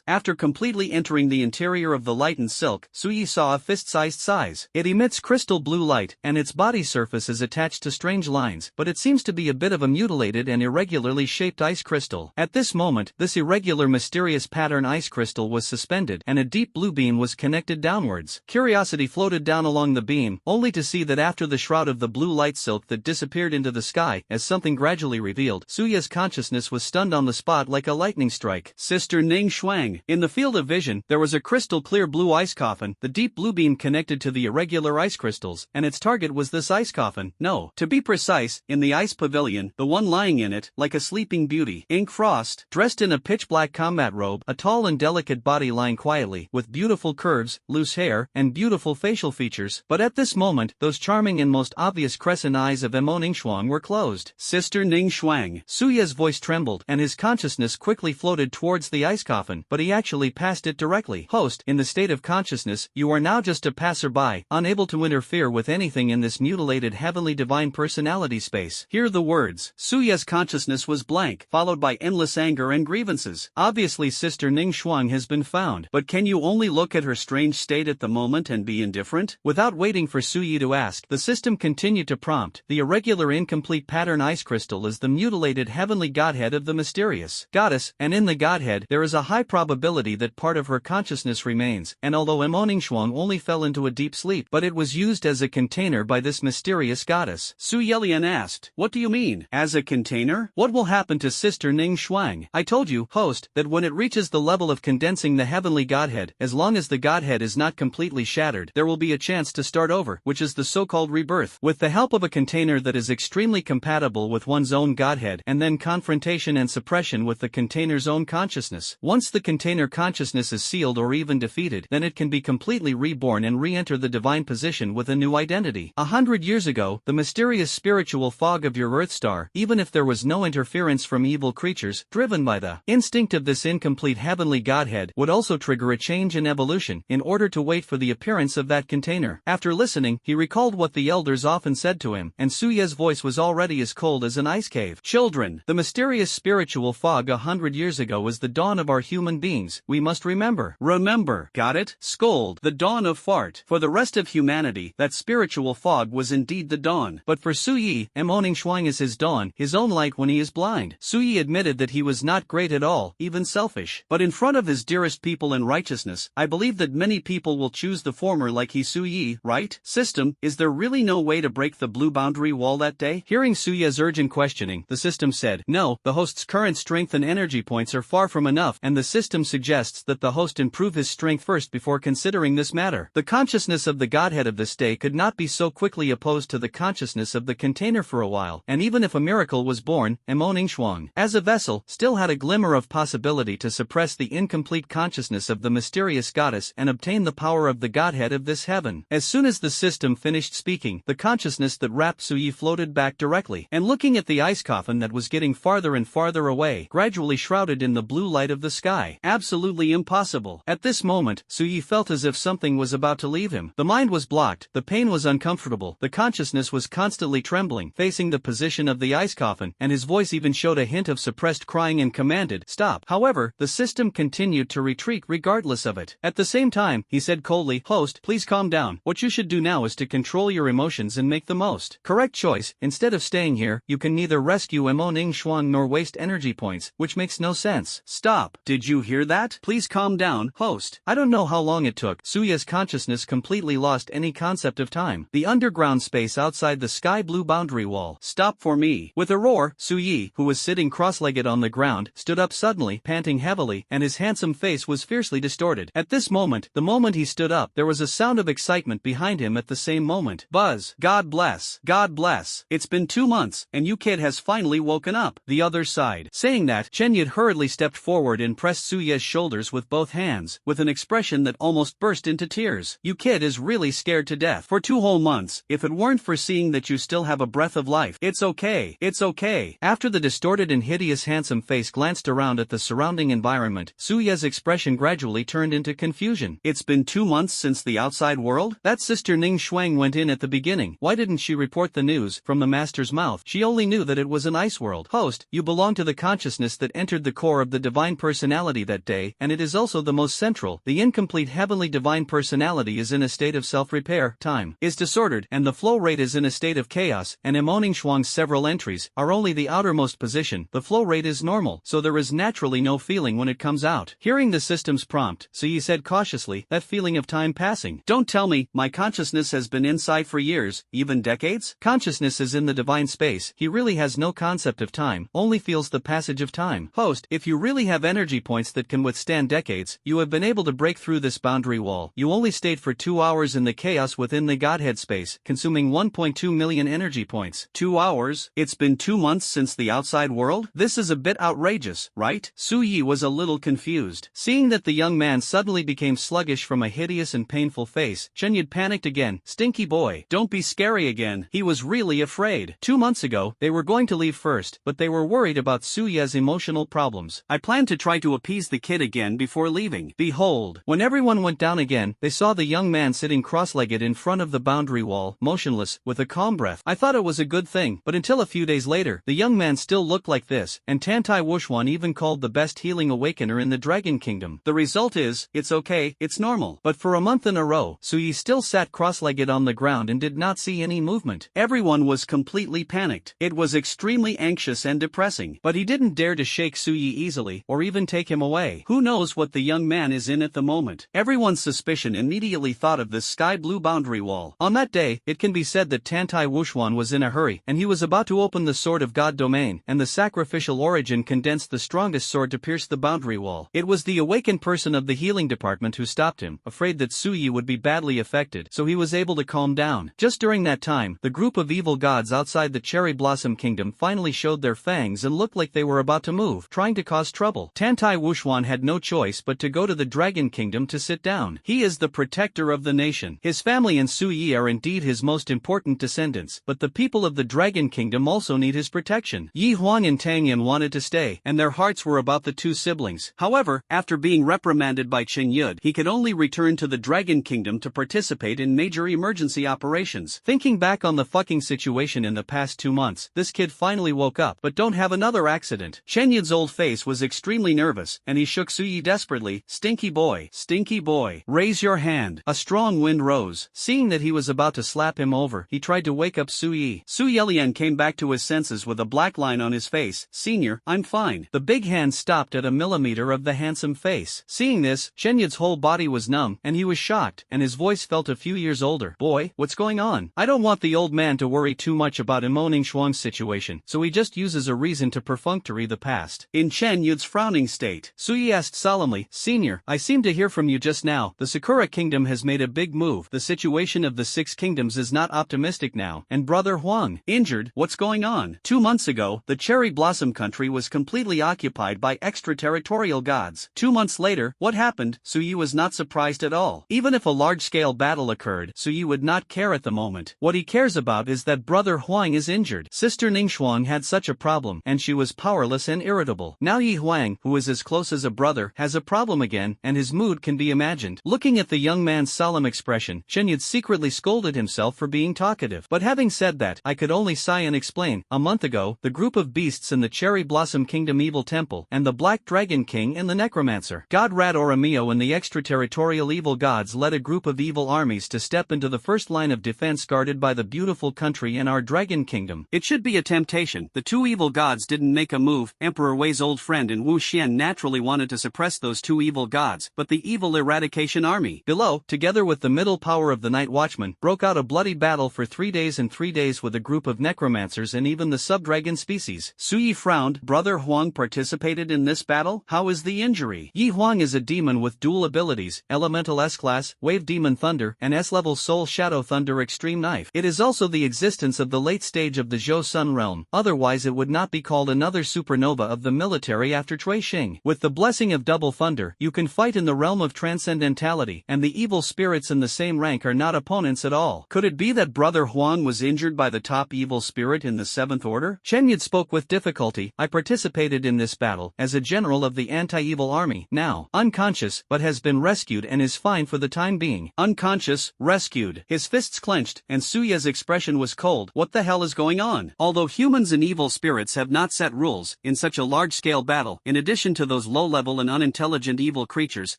After completely entering the interior of the light and silk, Suyi saw a fist-sized size. It emits crystal blue light, and its body surface is attached to strange lines, but it seems to be a bit of a mutilated and irregularly shaped ice crystal. At this moment, this irregular mysterious pattern ice crystal was suspended, and a deep blue beam was connected downwards. Curiosity floated down along the beam, only to see that after the shroud of the blue light silk that disappeared into the sky, as something gradually revealed, Suya's consciousness was stunned on the spot like a lightning strike. Sister Ning Shuang. In the field of vision, there was a crystal clear blue ice coffin, the deep blue beam connected to the irregular ice crystals, and its target was this ice coffin. No, to be precise, in the ice pavilion, the one lying in it, like a sleeping beauty, Ink Frost, dressed in a pitch-black combat robe, a tall and delicate body lying quietly, with beautiful curves, loose hair, and beautiful facial features. But at this moment, those charming and most obvious crescent eyes of Mo Ning Shuang were closed. Sister Ning Shuang. Suya's voice trembled, and his consciousness quickly floated towards the ice coffin, but he actually passed it directly. Host, in the state of consciousness, you are now just a passerby, unable to interfere with anything in this mutilated heavenly divine personality space. Hear the words. Suya's consciousness was blank, followed by endless anger and grievances. Obviously Sister Ning Shuang has been found, but can you only look at her strange state at the moment and be indifferent? Without waiting for Su Yi to ask. The system continued to prompt. The irregular incomplete pattern ice crystal is the mutilated heavenly godhead of the mysterious goddess, and in the godhead there is a high probability that part of her consciousness remains, and although Emoningshuang only fell into a deep sleep, but it was used as a container by this mysterious goddess. Su Yelian asked, "What do you mean, as a container? What will happen to Sister Ning Shuang? I told you, host, that when it reaches the level of condensing the heavenly godhead, as long as the godhead is not completely shattered, there will be a chance to start over, which is the so-called rebirth, with the help of a container that is extremely compatible with one's own godhead, and then confrontation and suppression with the container's own consciousness. Once the container consciousness is sealed or even defeated, then it can be completely reborn and re-enter the divine position with a new identity. 100 years ago, the mysterious spiritual fog of your Earth star, even if there was no interference from evil creatures, driven by the instinct of this incomplete heavenly godhead, would also trigger a change in evolution, in order to wait for the appearance of that container." After listening, he recalled what the elders often said to him, and Su Ye's voice was already as cold as an ice cave. "Children, the mysterious spiritual fog 100 years ago was the dawn of our human beings. We must remember. Remember. Got it? Scold. The dawn of fart. For the rest of humanity, that spiritual fog was indeed the dawn. But for Su Yi, Emoningshuang is his dawn, his own light when he is blind." Su Yi admitted that he was not great at all, even selfish. "But in front of his dearest people in righteousness, I believe that many people will choose the former like he Su Yi, right? System, is there really no way to break the blue boundary wall that day?" Hearing Su Ye's urgent questioning, the system said, "No, the host's current strength and energy points are far from enough, and the system suggests that the host improve his strength first before considering this matter. The consciousness of the godhead of this day could not be so quickly opposed to the consciousness of the container for a while, and even if a miracle was born, Emoningshuang, as a vessel, still had a glimmer of possibility to suppress the incomplete consciousness of the mysterious goddess and obtain the power of the godhead of this heaven." As soon as the system finished speaking, the consciousness that wrapped Su Yi floated back directly, and looking at the ice coffin that was getting farther and farther away, gradually shrouded in the blue light of the sky. Absolutely impossible. At this moment, Su Yi felt as if something was about to leave him. The mind was blocked, the pain was uncomfortable, the consciousness was constantly trembling, facing the position of the ice coffin, and his voice even showed a hint of suppressed crying and commanded, "Stop." However, the system continued to retreat regardless of it. At the same time, he said coldly, "Host, please calm down. What you should do now is to control your emotions and make the most correct choice. Instead of staying here, you can neither rescue Emoningshuang nor waste energy points, which makes no sense." "Stop. Did you hear that? Please calm down, host." I don't know how long it took. Su Ye's consciousness completely lost any concept of time. The underground space outside the sky blue boundary wall. "Stop for me." With a roar, Su Yi, who was sitting cross-legged on the ground, stood up suddenly, panting heavily, and his handsome face was fiercely distorted. At this moment, the moment he stood up, there was a sound of excitement behind him at the same moment. "Buzz, God bless, God bless. It's been 2 months, and you kid has finally woken up." The other sighed. Saying that, Chen Yid hurriedly stepped forward and pressed Su Ye's shoulders with both hands, with an expression that almost burst into tears. "You kid is really scared to death." "For 2 whole months, if it weren't for seeing that you still have a breath of life. It's okay, it's okay." After the distorted and hideous handsome face glanced around at the surrounding environment, Su Ye's expression gradually turned into confusion. "It's been 2 months since the outside world? That Sister Ning Shuang went in at the beginning. Why didn't she report the news from the master's mouth? She only knew that it was an ice world. Host, you belong to the consciousness that entered the core of the divine personality that day, and it is also the most central. The incomplete heavenly divine personality is in a state of self-repair. Time is disordered, and the flow rate is in a state of chaos, and Emoningshuang's several entries are only the outermost position. The flow rate is normal, so there is naturally no feeling when it comes out." Hearing the system's prompt, Su Yi said cautiously, "That feeling of time passing." "Don't tell me, my consciousness has been inside for years, even decades?" Consciousness is in the divine space. He really has no concept of time, only feels the passage of time. Host, if you really have energy points that can withstand decades, you have been able to break through this boundary wall. You only stayed for 2 hours in the chaos within the Godhead space, consuming 1.2 million energy points. 2 hours? It's been 2 months since the outside world? This is a bit outrageous, right? Su Yi was a little confused. Seeing that the young man suddenly became sluggish from a hideous and painful face, Chen Yid panicked again. "Stinky boy, don't be scary again." He was really afraid. 2 months ago, they were going to leave first, but they were worried about Su Ye's emotional problems. "I planned to try to appease the kid again before leaving." Behold, when everyone went down again, they saw the young man sitting cross-legged in front of the boundary wall, motionless, with a calm breath. I thought it was a good thing, but until a few days later, the young man still looked like this, and Tantai Wuxuan even called the best healing awakener in the Dragon Kingdom. The result is, it's okay, it's normal. But for a month in a row, Su Yi still sat cross-legged on the ground and did not see any movement. Everyone was completely panicked. It was extremely anxious and depressing. But he didn't dare to shake Suyi easily, or even take him away. Who knows what the young man is in at the moment? Everyone's suspicion immediately thought of this sky-blue boundary wall. On that day, it can be said that Tantai Wuxuan was in a hurry, and he was about to open the Sword of God domain, and the sacrificial origin condensed the strongest sword to pierce the boundary wall. It was the awakened person of the healing department who stopped him, afraid that Suyi would be badly affected, so he was able to calm down. Just during that time, the group of evil gods outside the Cherry Blossom Kingdom finally showed their fangs and looked like they were about to move, trying to cause trouble. Tantai Wuxuan had no choice but to go to the Dragon Kingdom to sit down. He is the protector of the nation. His family and Suyi are indeed his most important descendants, but the people of the Dragon Kingdom also need his protection. Yi Huang and Tang Yin wanted to stay, and their hearts were about the two siblings. However, after being reprimanded by Qing Yud, he could only return to the Dragon Kingdom to participate in major emergency operations. Thinking back on the fucking situation in the past 2 months, this kid finally woke up, but don't have another accident. Chen Yud's old face was extremely nervous, and he shook Suyi desperately. Stinky boy, raise your hand. A strong wind rose. Seeing that he was about to slap him over, he tried to wake up Suyi. Su Yelian came back to his senses with a black line on his face. Senior, I'm fine. The big hand stopped at a millimeter of the handsome face. Seeing this, Chen Yud's whole body was numb, and he was shocked, and his voice felt a few years older. Boy, what's going on? I don't want the old man to worry too much about Imoning Shuang's situation, so he just uses a reason to perfunctory the past. In Chen Yud's frowning state, Suyi asked solemnly, Senior, I seem to hear from you just now. The Sakura Kingdom has made a big move. The situation of the Six Kingdoms is not optimistic now, and Brother Huang, injured. What's going on? 2 months ago, the Cherry Blossom country was completely occupied by extraterritorial gods. 2 months later, what happened? Suyi was not surprised at all. Even if a large-scale battle occurred, Suyi would not care at the moment. What he cares about is that Brother Huang is injured. Sister Ningxuang had such a problem, and she was powerless and irritable. Now Yi Huang, who is as close as a brother, has a problem again, and his mood can be imagined. Looking at the young man's solemn expression, Chen Yud secretly scolded himself for being talkative. But having said that, I could only sigh and explain. A month ago, the group of beasts in the Cherry Blossom Kingdom Evil Temple, and the Black Dragon King and the Necromancer, God Rad Oramio and the extraterritorial evil gods led a group of evil armies to step into the first line of defense guarded by the beautiful country and our Dragon Kingdom. It should be a temptation. The two evil gods didn't make a move. Emperor Wei's old friend in Wu Xian naturally wanted to suppress those two evil gods, but the evil eradication army below, together with the middle power of the Night Watchman, broke out a bloody battle for 3 days and 3 days with a group of necromancers and even the sub-dragon species. Suyi frowned. Brother Huang participated in this battle? How is the injury? Yi Huang is a demon with dual abilities, Elemental S-Class, Wave Demon Thunder, and S-Level Soul Shadow Thunder Extreme Knife. It is also the existence of the late stage of the Zhou Sun realm, otherwise it would not be called another supernova of the military after Cui Xing. With the blessing of Double Thunder, you can fight in the realm of transcendentality, and the evil spirits in the same rank are not opponents at all. Could it be that Brother Huang was injured by the top evil spirit in the 7th Order? Chen Yud spoke with difficulty. I participated in this battle as a general of the anti-evil army, now unconscious, but has been rescued and is fine for the time being. Unconscious, rescued. His fists clenched, and Suya's expression was cold. What the hell is going on? Although humans and evil spirits have not set rules, in such a large-scale battle, in addition to those low-level and unintelligent evil creatures,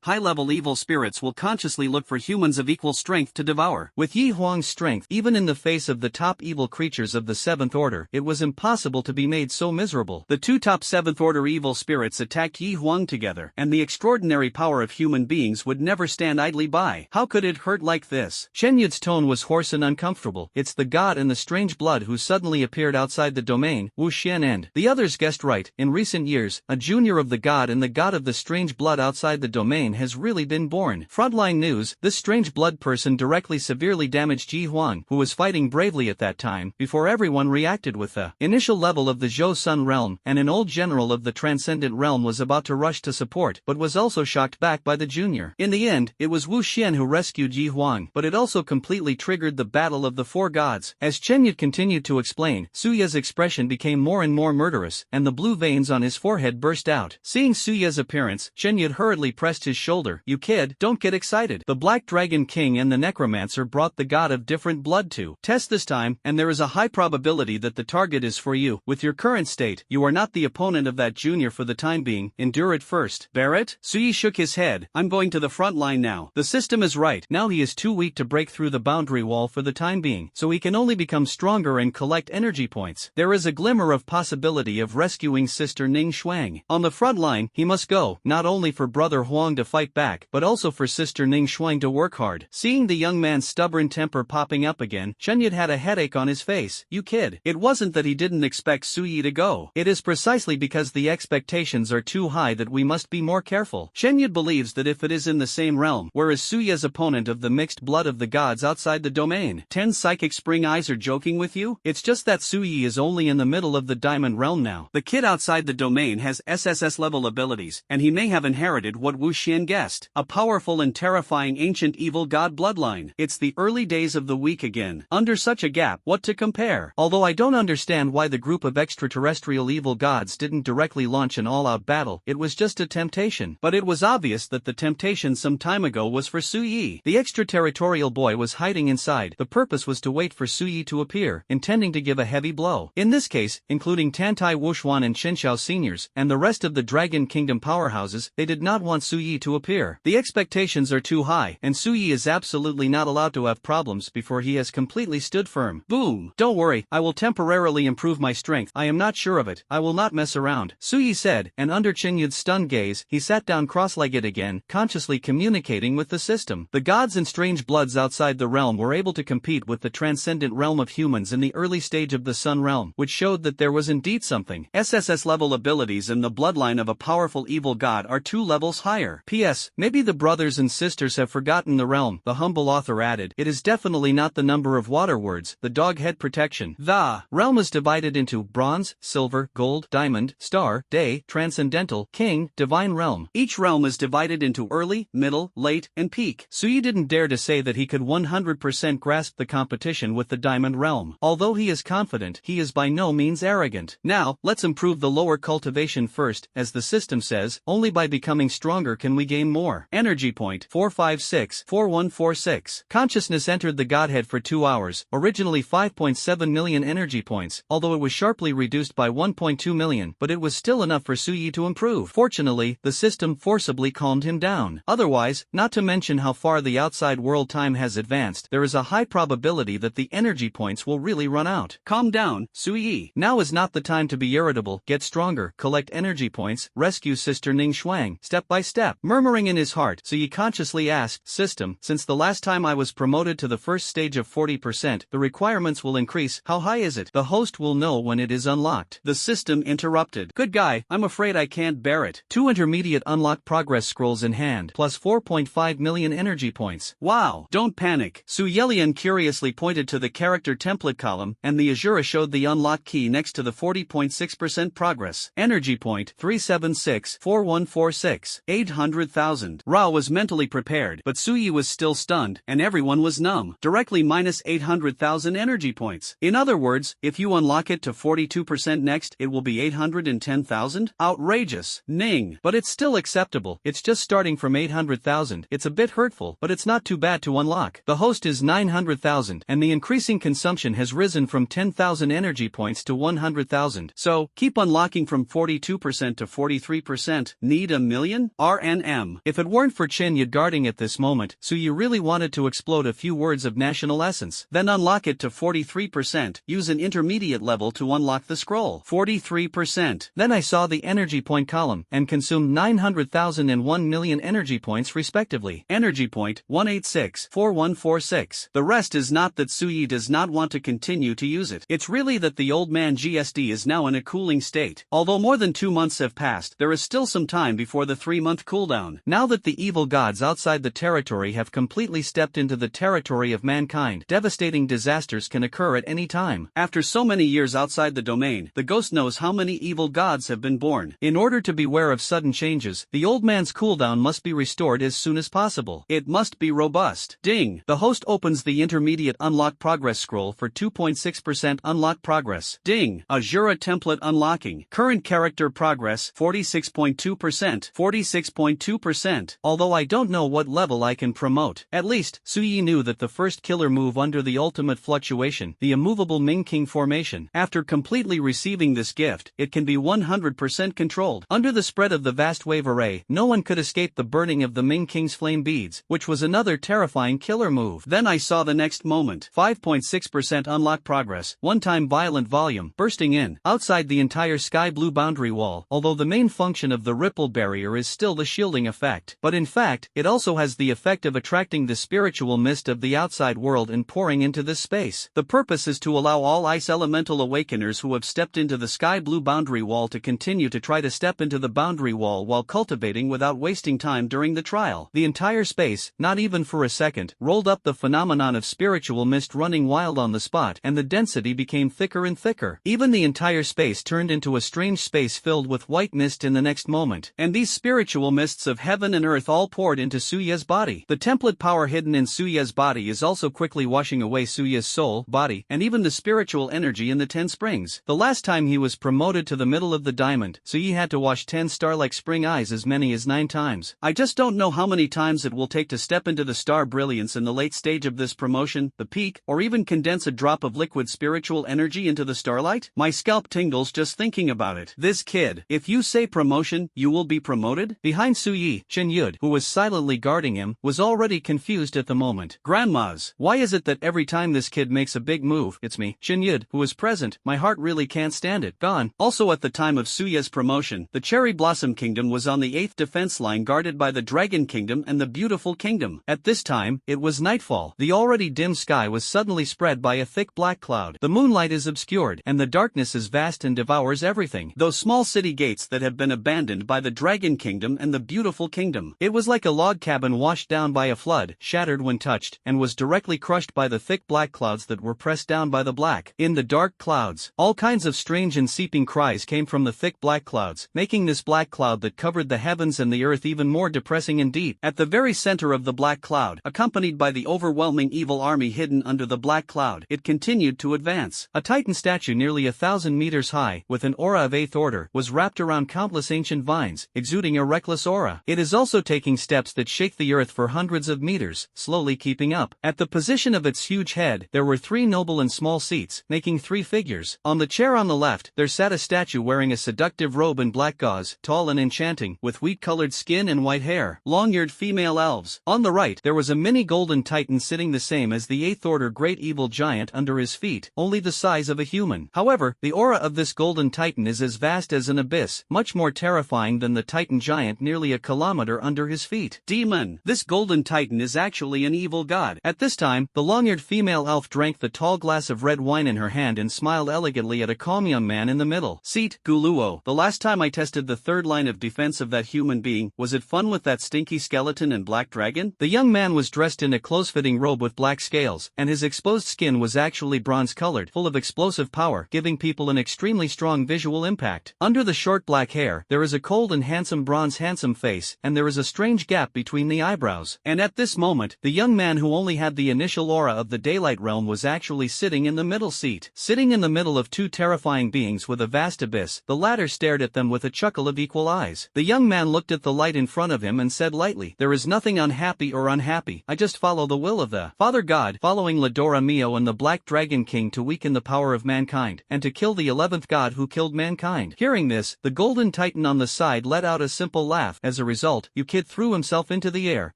high-level evil spirits will consciously look for humans of equal strength to devour. With Yi Huang's strength, even in the face of the top evil creatures of the 7th Order, it was impossible to be made so miserable. The two top 7th Order evil spirits attacked Yi Huang together, and the extraordinary power of human beings would never stand idly by. How could it hurt like this? Chen Yud's tone was hoarse and uncomfortable. It's the god in the strange blood who suddenly appeared outside the domain, Wu Xian, and the others guessed right. In recent years, a junior of the god and the god of the strange blood outside the domain has really been born. Frontline news, this strange blood person directly severely damaged Yi Huang, who was fighting bravely at that time, before everyone reacted with the initial level of the Zhou Sun realm, and an old general of the transcendent realm was about to rush to support, but was also shocked back by the junior. In the end, it was Wu Xian who rescued Yi Huang, but it also completely triggered the battle of the four gods. As Chen Yud continued to explain, Suya's expression became more and more murderous, and the blue veins on his forehead burst out. Seeing Suya's appearance, Chen Yud hurriedly pressed his shoulder. You kid, don't get excited. The Black Dragon King and the Necromancer brought the god of different blood to test this time, and there is a high probability that the target is for you. With your current state, you are not the opponent of that junior for the time being. Endure it first. Bear it? Suyi shook his head. I'm going to the front line now. The system is right. Now he is too weak weak to break through the boundary wall for the time being, so he can only become stronger and collect energy points. There is a glimmer of possibility of rescuing Sister Ning Shuang. On the front line, he must go, not only for Brother Huang to fight back, but also for Sister Ning Shuang to work hard. Seeing the young man's stubborn temper popping up again, Shenyid had a headache on his face. You kid. It wasn't that he didn't expect Suyi to go. It is precisely because the expectations are too high that we must be more careful. Shenyid believes that if it is in the same realm, whereas Suya's opponent of the mixed blood of the gods outside the domain. 10 psychic spring eyes are joking with you? It's just that Suyi is only in the middle of the diamond realm now. The kid outside the domain has SSS level abilities, and he may have inherited what Wu Xian guessed, a powerful and terrifying ancient evil god bloodline. It's the early days of the week again. Under such a gap, what to compare? Although I don't understand why the group of extraterrestrial evil gods didn't directly launch an all-out battle, it was just a temptation. But it was obvious that the temptation some time ago was for Suyi. The extraterritorial boy was hiding inside. The purpose was to wait for Suyi to appear, intending to give a heavy blow. In this case, including Tantai Wushuan and Shenxiao seniors, and the rest of the Dragon Kingdom powerhouses, they did not want Suyi to appear. The expectations are too high, and Suyi is absolutely not allowed to have problems before he has completely stood firm. Boom! Don't worry, I will temporarily improve my strength. I am not sure of it. I will not mess around, Suyi said, and under Qinyu's stunned gaze, he sat down cross-legged again, consciously communicating with the system. The gods and strange bloods outside the realm were able to compete with the transcendent realm of humans in the early stage of the Sun realm, which showed that there was indeed something. SSS level abilities in the bloodline of a powerful evil god are 2 levels higher. P.S. Maybe the brothers and sisters have forgotten the realm, the humble author added. It is definitely not the number of water words, the dog head protection. The realm is divided into bronze, silver, gold, diamond, star, day, transcendental, king, divine realm. Each realm is divided into early, middle, late, and peak. Suyi didn't dare to say that he could 100% grasp the competition with the diamond realm. Although he is confident, he is by no means arrogant. Now, let's improve the lower cultivation first. As the system says, only by becoming stronger can we gain more. Energy point 4564146. Consciousness entered the godhead for 2 hours, originally 5.7 million energy points, although it was sharply reduced by 1.2 million, but it was still enough for Suyi to improve. Fortunately, the system forcibly calmed him down. Otherwise, not to mention how far the outside world time has advanced, there is a high probability that the energy points will really run out. Calm down, Suyi. Now is not the time to be irritable. Get stronger, collect energy points, rescue Sister Ning Shuang, step by step. Murmuring in his heart, Suyi consciously asked, System, since the last time I was promoted to the first stage of 40%, the requirements will increase. How high is it? The host will know when it is unlocked. The system interrupted. Good guy, I'm afraid I can't bear it. 2 intermediate unlock progress scrolls in hand, plus 4.5 million energy points. Wow, don't panic. Su Yelian curiously pointed to the character template column, and the Ashura showed the unlock key next to the 40.6% progress. Energy point 3764146. 800,000. Ra was mentally prepared, but Suyi was still stunned, and everyone was numb. Directly minus 800,000 energy points. In other words, if you unlock it to 42% next, it will be 810,000? Outrageous. Ning. But it's still acceptable. It's just starting from 800,000. It's a bit hurtful, but it's not too bad to unlock. The host is 900,000, and the increasing consumption has risen from 10,000 energy points to 100,000. So, keep unlocking from 42% to 43%. Need a million? RNM. If it weren't for Chen guarding at this moment, Suyi really wanted to explode a few words of national essence. Then unlock it to 43%. Use an intermediate level to unlock the scroll. 43%. Then I saw the energy point column, and consumed 900,000 and 1 million energy points respectively. Energy point 1864146. The rest is not that Suyi does not want to continue to use it. It's really that the old man GSD is now in a cooling state. Although more than 2 months have passed, there is still some time before the 3-month cooldown. Now that the evil gods outside the territory have completely stepped into the territory of mankind, devastating disasters can occur at any time. After so many years outside the domain, the ghost knows how many evil gods have been born. In order to beware of sudden changes, the old man's cooldown must be restored as soon as possible. It must be robust. Ding! The host opens the intermediate unlock progress scroll for 2.6% unlock progress. Ding! Ashura template unlocking. Current character progress 46.2%. 46.2%. Although I don't know what level I can promote. At least, Suyi knew that the first killer move under the ultimate fluctuation, the immovable Ming King formation. After completely receiving this gift, it can be 100% controlled. Under the spread of the vast wave array, no one could escape the burning of the Ming King's flame beads, which was another terrifying terrifying killer move. Then I saw the next moment. 5.6% unlock progress, one-time violent volume, bursting in, outside the entire sky blue boundary wall, although the main function of the ripple barrier is still the shielding effect. But in fact, it also has the effect of attracting the spiritual mist of the outside world and pouring into this space. The purpose is to allow all ice elemental awakeners who have stepped into the sky blue boundary wall to continue to try to step into the boundary wall while cultivating without wasting time during the trial. The entire space, not even for a second, rolled up the phenomenon of spiritual mist running wild on the spot, and the density became thicker and thicker. Even the entire space turned into a strange space filled with white mist in the next moment. And these spiritual mists of heaven and earth all poured into Suya's body. The template power hidden in Suya's body is also quickly washing away Suya's soul, body, and even the spiritual energy in the 10 springs. The last time he was promoted to the middle of the diamond, Suyi had to wash 10 star-like spring eyes as many as 9 times. I just don't know how many times it will take to step into the star brilliance in the late stage of this promotion, the peak, or even condense a drop of liquid spiritual energy into the starlight. My scalp tingles just thinking about it. This kid, if you say promotion, you will be promoted? Behind Suyi, Shen Yud, who was silently guarding him, was already confused at the moment. Grandmas, why is it that every time this kid makes a big move, it's me, Shen Yud, who is present, my heart really can't stand it. Gone. Also at the time of Suya's promotion, the Cherry Blossom Kingdom was on the 8th defense line guarded by the Dragon Kingdom and the Beautiful Kingdom. At this time, it was nightfall. The already dim sky was suddenly spread by a thick black cloud. The moonlight is obscured, and the darkness is vast and devours everything. Those small city gates that have been abandoned by the Dragon Kingdom and the Beautiful Kingdom. It was like a log cabin washed down by a flood, shattered when touched, and was directly crushed by the thick black clouds that were pressed down by the black. In the dark clouds, all kinds of strange and seeping cries came from the thick black clouds, making this black cloud that covered the heavens and the earth even more depressing and deep. At the very center of the black cloud, accompanied by the overwhelming evil army hidden under the black cloud, it continued to advance. A titan statue nearly 1,000 meters high, with an aura of 8th order, was wrapped around countless ancient vines, exuding a reckless aura. It is also taking steps that shake the earth for hundreds of meters, slowly keeping up. At the position of its huge head, there were 3 noble and small seats, making 3 figures. On the chair on the left, there sat a statue wearing a seductive robe in black gauze, tall and enchanting, with wheat-colored skin and white hair. Long-eared female elves. On the right, there was a mini golden titan sitting the same as the 8th order great evil giant under his feet, only the size of a human. However, the aura of this golden titan is as vast as an abyss, much more terrifying than the titan giant nearly a kilometer under his feet. Demon! This golden titan is actually an evil god. At this time, the long-eared female elf drank the tall glass of red wine in her hand and smiled elegantly at a calm young man in the middle. Seat, Guluo. The last time I tested the 3rd line of defense of that human being, was it fun with that stinky skeleton and black dragon? The young man was dressed in a close-fitting robe with black scales, and his exposed skin was actually bronze-colored, full of explosive power, giving people an extremely strong visual impact. Under the short black hair, there is a cold and handsome handsome face, and there is a strange gap between the eyebrows. And at this moment, the young man who only had the initial aura of the daylight realm was actually sitting in the middle seat. Sitting in the middle of 2 terrifying beings with a vast abyss, the latter stared at them with a chuckle of equal eyes. The young man looked at the light in front of him and said lightly, "There is nothing unhappy or unhappy, I just follow the will of the Father God, following Ladora Mio and the Black Dragon King to weaken the power of mankind, and to kill the 11th god who killed mankind." Hearing this, the golden titan on the side let out a simple laugh. As a result, you kid threw himself into the air,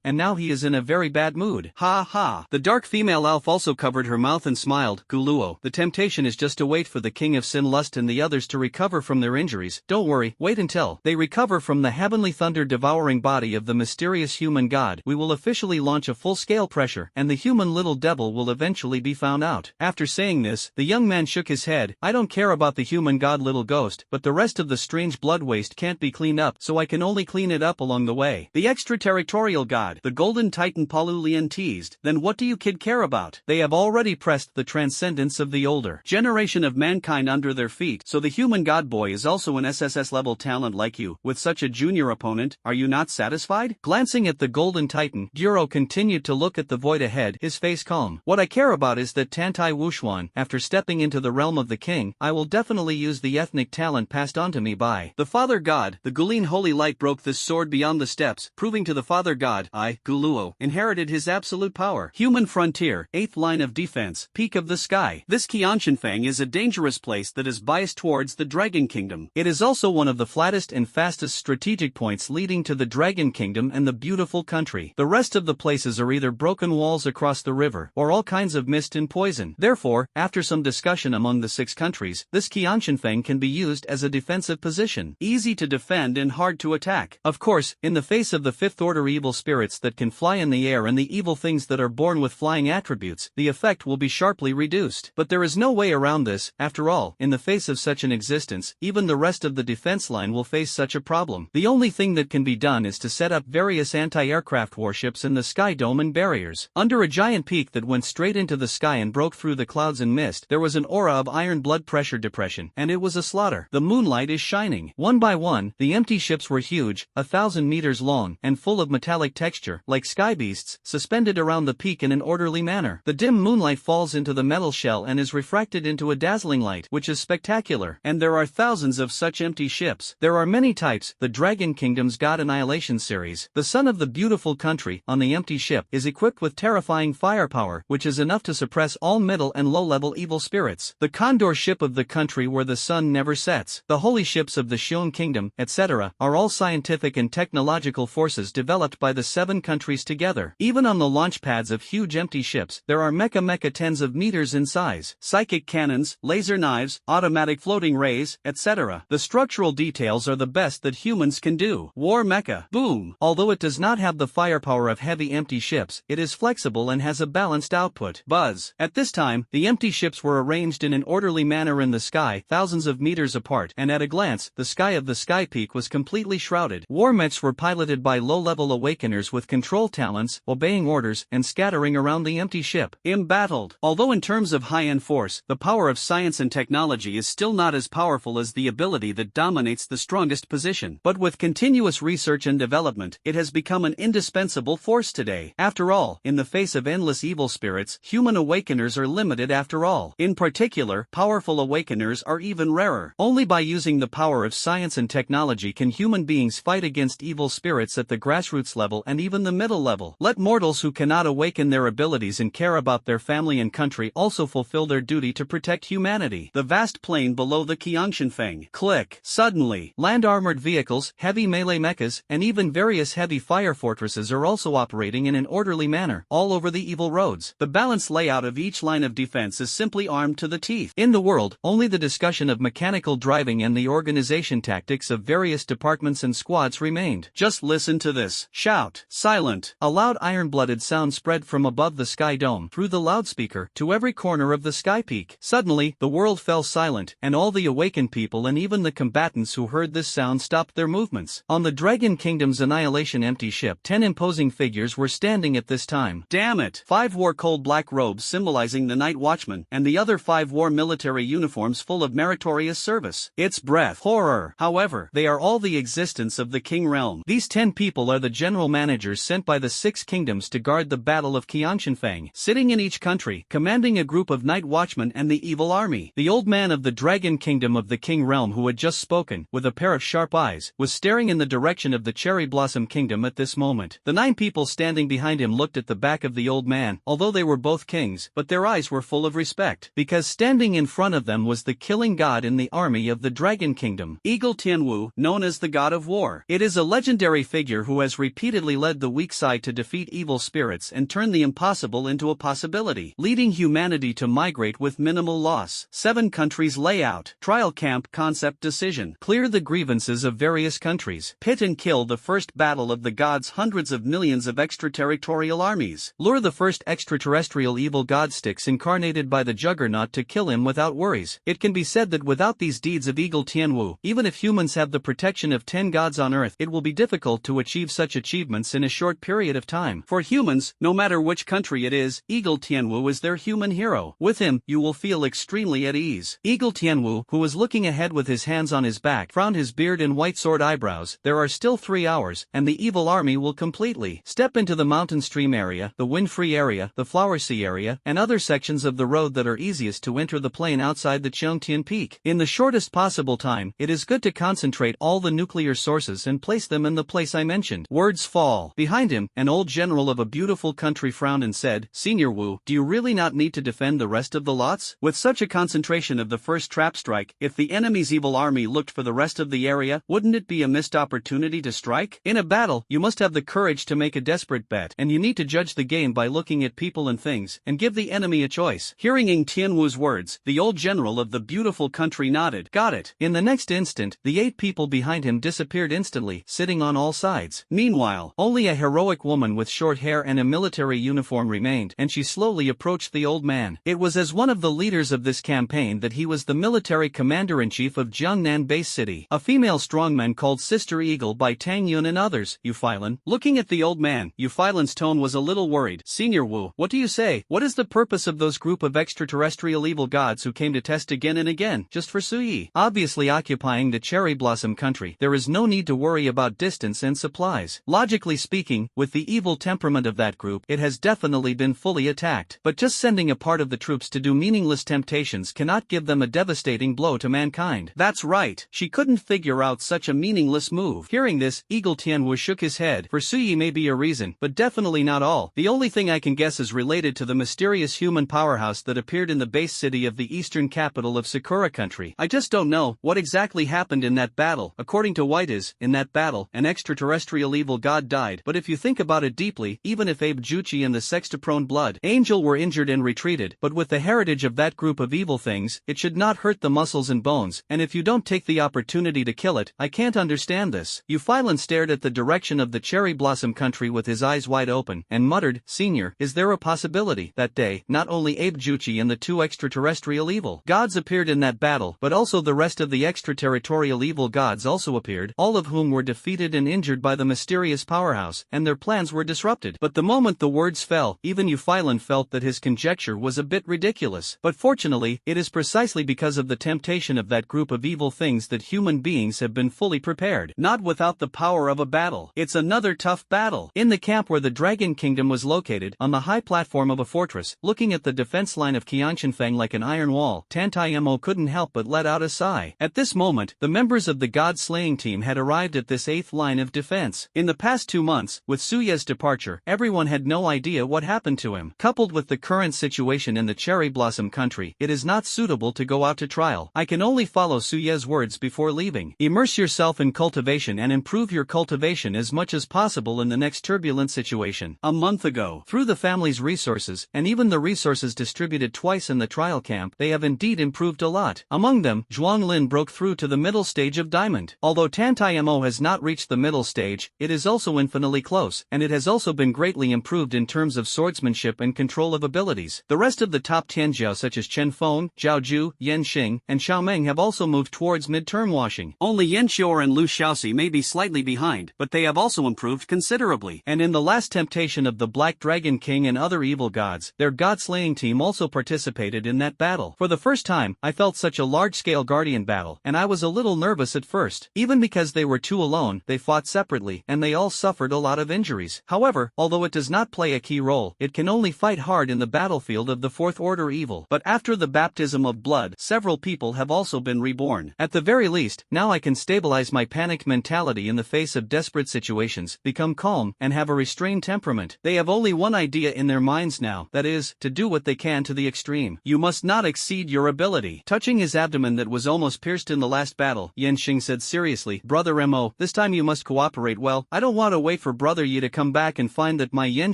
and now he is in a very bad mood. Ha ha. The dark female elf also covered her mouth and smiled. Guluo, the temptation is just to wait for the king of sin lust and the others to recover from their injuries. Don't worry, wait until they recover from the heavenly thunder devouring body of the mysterious human god. We will officially launch a full-scale pressure, and the human little devil will eventually be found out. After saying this, the young man shook his head. I don't care about the human god little ghost, but the rest of the strange blood waste can't be cleaned up, so I can only clean it up along the way. The extraterritorial god, the golden titan Palulian teased. Then what do you kid care about? They have already pressed the transcendence of the older generation of mankind under their feet, so the human god boy is also an SSS level talent like you. With such a junior opponent, are you not satisfied? Glancing at the golden titan, Guro continued to look at the void ahead, his face calm. What I care about is that Tantai Wuxuan, after stepping into the realm of the king, I will definitely use the ethnic talent passed on to me by the Father God. The Gulin holy light broke this sword beyond the steps, proving to the Father God, I, Guluo, inherited his absolute power. Human frontier, 8th line of defense, peak of the sky. This Qianshanfang is a dangerous place that is biased towards the Dragon Kingdom. It is also one of the flattest and fastest strategic points leading to the Dragon Kingdom and the beautiful country. The rest of the place places are either broken walls across the river or all kinds of mist and poison. Therefore, after some discussion among the 6 countries, this Qianshanfeng can be used as a defensive position. Easy to defend and hard to attack. Of course, in the face of the 5th order evil spirits that can fly in the air and the evil things that are born with flying attributes, the effect will be sharply reduced. But there is no way around this. After all, in the face of such an existence, even the rest of the defense line will face such a problem. The only thing that can be done is to set up various anti-aircraft warships in the sky dome and barriers. Under a giant peak that went straight into the sky and broke through the clouds and mist, there was an aura of iron blood pressure depression, and it was a slaughter. The moonlight is shining. One by one, the empty ships were huge, 1,000 meters long, and full of metallic texture, like sky beasts, suspended around the peak in an orderly manner. The dim moonlight falls into the metal shell and is refracted into a dazzling light, which is spectacular. And there are thousands of such empty ships. There are many types. The Dragon Kingdom's God Annihilation series, the son of the beautiful country, on the empty ship, is equipped with terrifying firepower, which is enough to suppress all middle and low-level evil spirits. The Condor ship of the country where the sun never sets, the holy ships of the Xiong Kingdom, etc., are all scientific and technological forces developed by the 7 countries together. Even on the launch pads of huge empty ships, there are mecha tens of meters in size, psychic cannons, laser knives, automatic floating rays, etc. The structural details are the best that humans can do. War mecha. Boom. Although it does not have the firepower of heavy empty ships, it is flexible and has a balanced output. Buzz. At this time, the empty ships were arranged in an orderly manner in the sky, thousands of meters apart, and at a glance, the sky of the sky peak was completely shrouded. War mechs were piloted by low-level awakeners with control talents, obeying orders, and scattering around the empty ship. Embattled. Although in terms of high-end force, the power of science and technology is still not as powerful as the ability that dominates the strongest position. But with continuous research and development, it has become an indispensable force today. After all, in the face of endless evil spirits, human awakeners are limited after all. In particular, powerful awakeners are even rarer. Only by using the power of science and technology can human beings fight against evil spirits at the grassroots level and even the middle level. Let mortals who cannot awaken their abilities and care about their family and country also fulfill their duty to protect humanity. The vast plain below the Qianshanfeng. Click. Suddenly, land armored vehicles, heavy melee mechas, and even various heavy fire fortresses are also operating in an orderly manner, all over the evil roads. The balanced layout of each line of defense is simply armed to the teeth. In the world, only the discussion of mechanical driving and the organization tactics of various departments and squads remained. Just listen to this. Shout. Silent. A loud iron-blooded sound spread from above the sky dome, through the loudspeaker, to every corner of the sky peak. Suddenly, the world fell silent, and all the awakened people and even the combatants who heard this sound stopped their movements. On the Dragon Kingdom's Annihilation empty ship, 10 imposing figures were standing at this time. Damn it! 5 wore coal black robes symbolizing the Night Watchman, and the other 5 wore military uniforms full of meritorious service. It's breath. Horror. However, they are all the existence of the King Realm. These 10 people are the general managers sent by the 6 kingdoms to guard the Battle of Qianshanfeng, sitting in each country, commanding a group of Night Watchmen and the evil army. The old man of the Dragon Kingdom of the King Realm who had just spoken, with a pair of sharp eyes, was staring in the direction of the Cherry Blossom Kingdom at this moment. The 9 people standing behind him looked at the back of the old man, although they were both kings, but their eyes were full of respect, because standing in front of them was the killing god in the army of the Dragon Kingdom, Eagle Tianwu, known as the God of War. It is a legendary figure who has repeatedly led the weak side to defeat evil spirits and turn the impossible into a possibility, leading humanity to migrate with minimal loss. 7 countries layout. Trial camp concept decision. Clear the grievances of various countries. Pit and kill the first battle of the gods. Hundreds of millions of extraterritorial armies. Lure the first extraterrestrial evil god Styx incarnated by the Juggernaut to kill him without worries. It can be said that without these deeds of Eagle Tianwu, even if humans have the protection of 10 gods on Earth, it will be difficult to achieve such achievements in a short period of time. For humans, no matter which country it is, Eagle Tianwu is their human hero. With him, you will feel extremely at ease. Eagle Tianwu, who was looking ahead with his hands on his back, frowned his beard and white sword eyebrows. There are still 3 hours, and the evil army will completely step into the mountain stream area, the wind-free area, the flower sea area, and other sections of the road that are easiest to enter the plain outside the Cheongtian Peak. In the shortest possible time, it is good to concentrate all the nuclear sources and place them in the place I mentioned. Words fall. Behind him, an old general of a beautiful country frowned and said, Senior Wu, do you really not need to defend the rest of the lots? With such a concentration of the first trap strike, if the enemy's evil army looked for the rest of the area, wouldn't it be a missed opportunity to strike? In a battle, you must have the courage to make a desperate bet bet, and you need to judge the game by looking at people and things, and give the enemy a choice. Hearing Ng Tianwu's words, the old general of the beautiful country nodded. Got it. In the next instant, the 8 people behind him disappeared instantly, sitting on all sides. Meanwhile, only a heroic woman with short hair and a military uniform remained, and she slowly approached the old man. It was as one of the leaders of this campaign that he was the military commander-in-chief of Jiangnan Base City, a female strongman called Sister Eagle by Tang Yun and others. Yufeilan. Looking at the old man, Yufeilan's tone was a little worried. Senior Wu, what do you say? What is the purpose of those group of extraterrestrial evil gods who came to test again and again, just for Suyi? Obviously occupying the cherry blossom country, there is no need to worry about distance and supplies. Logically speaking, with the evil temperament of that group, it has definitely been fully attacked. But just sending a part of the troops to do meaningless temptations cannot give them a devastating blow to mankind. That's right, she couldn't figure out such a meaningless move. Hearing this, Eagle Tianwu shook his head. For Suyi may be a reason, but definitely not all. The only thing I can guess is related to the mysterious human powerhouse that appeared in the base city of the eastern capital of Sakura country. I just don't know what exactly happened in that battle. According to Whiteys, in that battle, an extraterrestrial evil god died. But if you think about it deeply, even if Abe Juchi and the Sextaprone Blood Angel were injured and retreated, but with the heritage of that group of evil things, it should not hurt the muscles and bones, and if you don't take the opportunity to kill it, I can't understand this. Yufeilan stared at the direction of the cherry blossom country with his eyes wide open, and muttered, Senior, is there a possibility? That day, not only Abe Juchi and the 2 extraterrestrial evil gods appeared in that battle, but also the rest of the extraterritorial evil gods also appeared, all of whom were defeated and injured by the mysterious powerhouse, and their plans were disrupted. But the moment the words fell, even Yufeilan felt that his conjecture was a bit ridiculous. But fortunately, it is precisely because of the temptation of that group of evil things that human beings have been fully prepared. Not without the power of a battle. It's another tough battle. In the camp where the Dragon Kingdom was located, on the high platform of a fortress, looking at the defense line of Qiangshanfeng like an iron wall, Tantayemo couldn't help but let out a sigh. At this moment, the members of the god-slaying team had arrived at this 8th line of defense. In the past 2 months, with Suye's departure, everyone had no idea what happened to him. Coupled with the current situation in the cherry blossom country, it is not suitable to go out to trial. I can only follow Suye's words before leaving. Immerse yourself in cultivation and improve your cultivation as much as possible in the next turbulent situation. A month ago, through the family's resources, and even the resources distributed twice in the trial camp, they have indeed improved a lot. Among them, Zhuanglin broke through to the middle stage of Diamond. Although Tantayemo has not reached the middle stage, it is also infinitely close, and it has also been greatly improved in terms of swordsmanship and control of abilities. The rest of the top Tianjiao such as Chen Feng, Zhao Ju, Yan Xing, and Xiao Meng have also moved towards midterm washing. Only Yan Xior and Lu Xiaoxi may be slightly behind, but they have also improved considerably. And in the last temptation of the Black Dragon King and other evil gods, their god-slaying team also participated in that battle. For the first time, I felt such a large-scale guardian battle, and I was a little nervous at first. Even because they were 2 alone, they fought separately, and they all suffered a lot of injuries. However, although it does not play a key role, it can only fight hard in the battlefield of the 4th order evil. But after the baptism of blood, several people have also been reborn. At the very least, now I can stabilize my panicked mentality in the face of desperate situations, become calm, and have a restrained temperament. They have only one idea in their minds now, that is, to do what they can to the extreme. You must not exceed your ability. Touching his abdomen that was almost pierced in the last battle, Yan Xing said seriously, Brother Mo, this time you must cooperate well. I don't want to wait for Brother Yi to come back and find that my Yan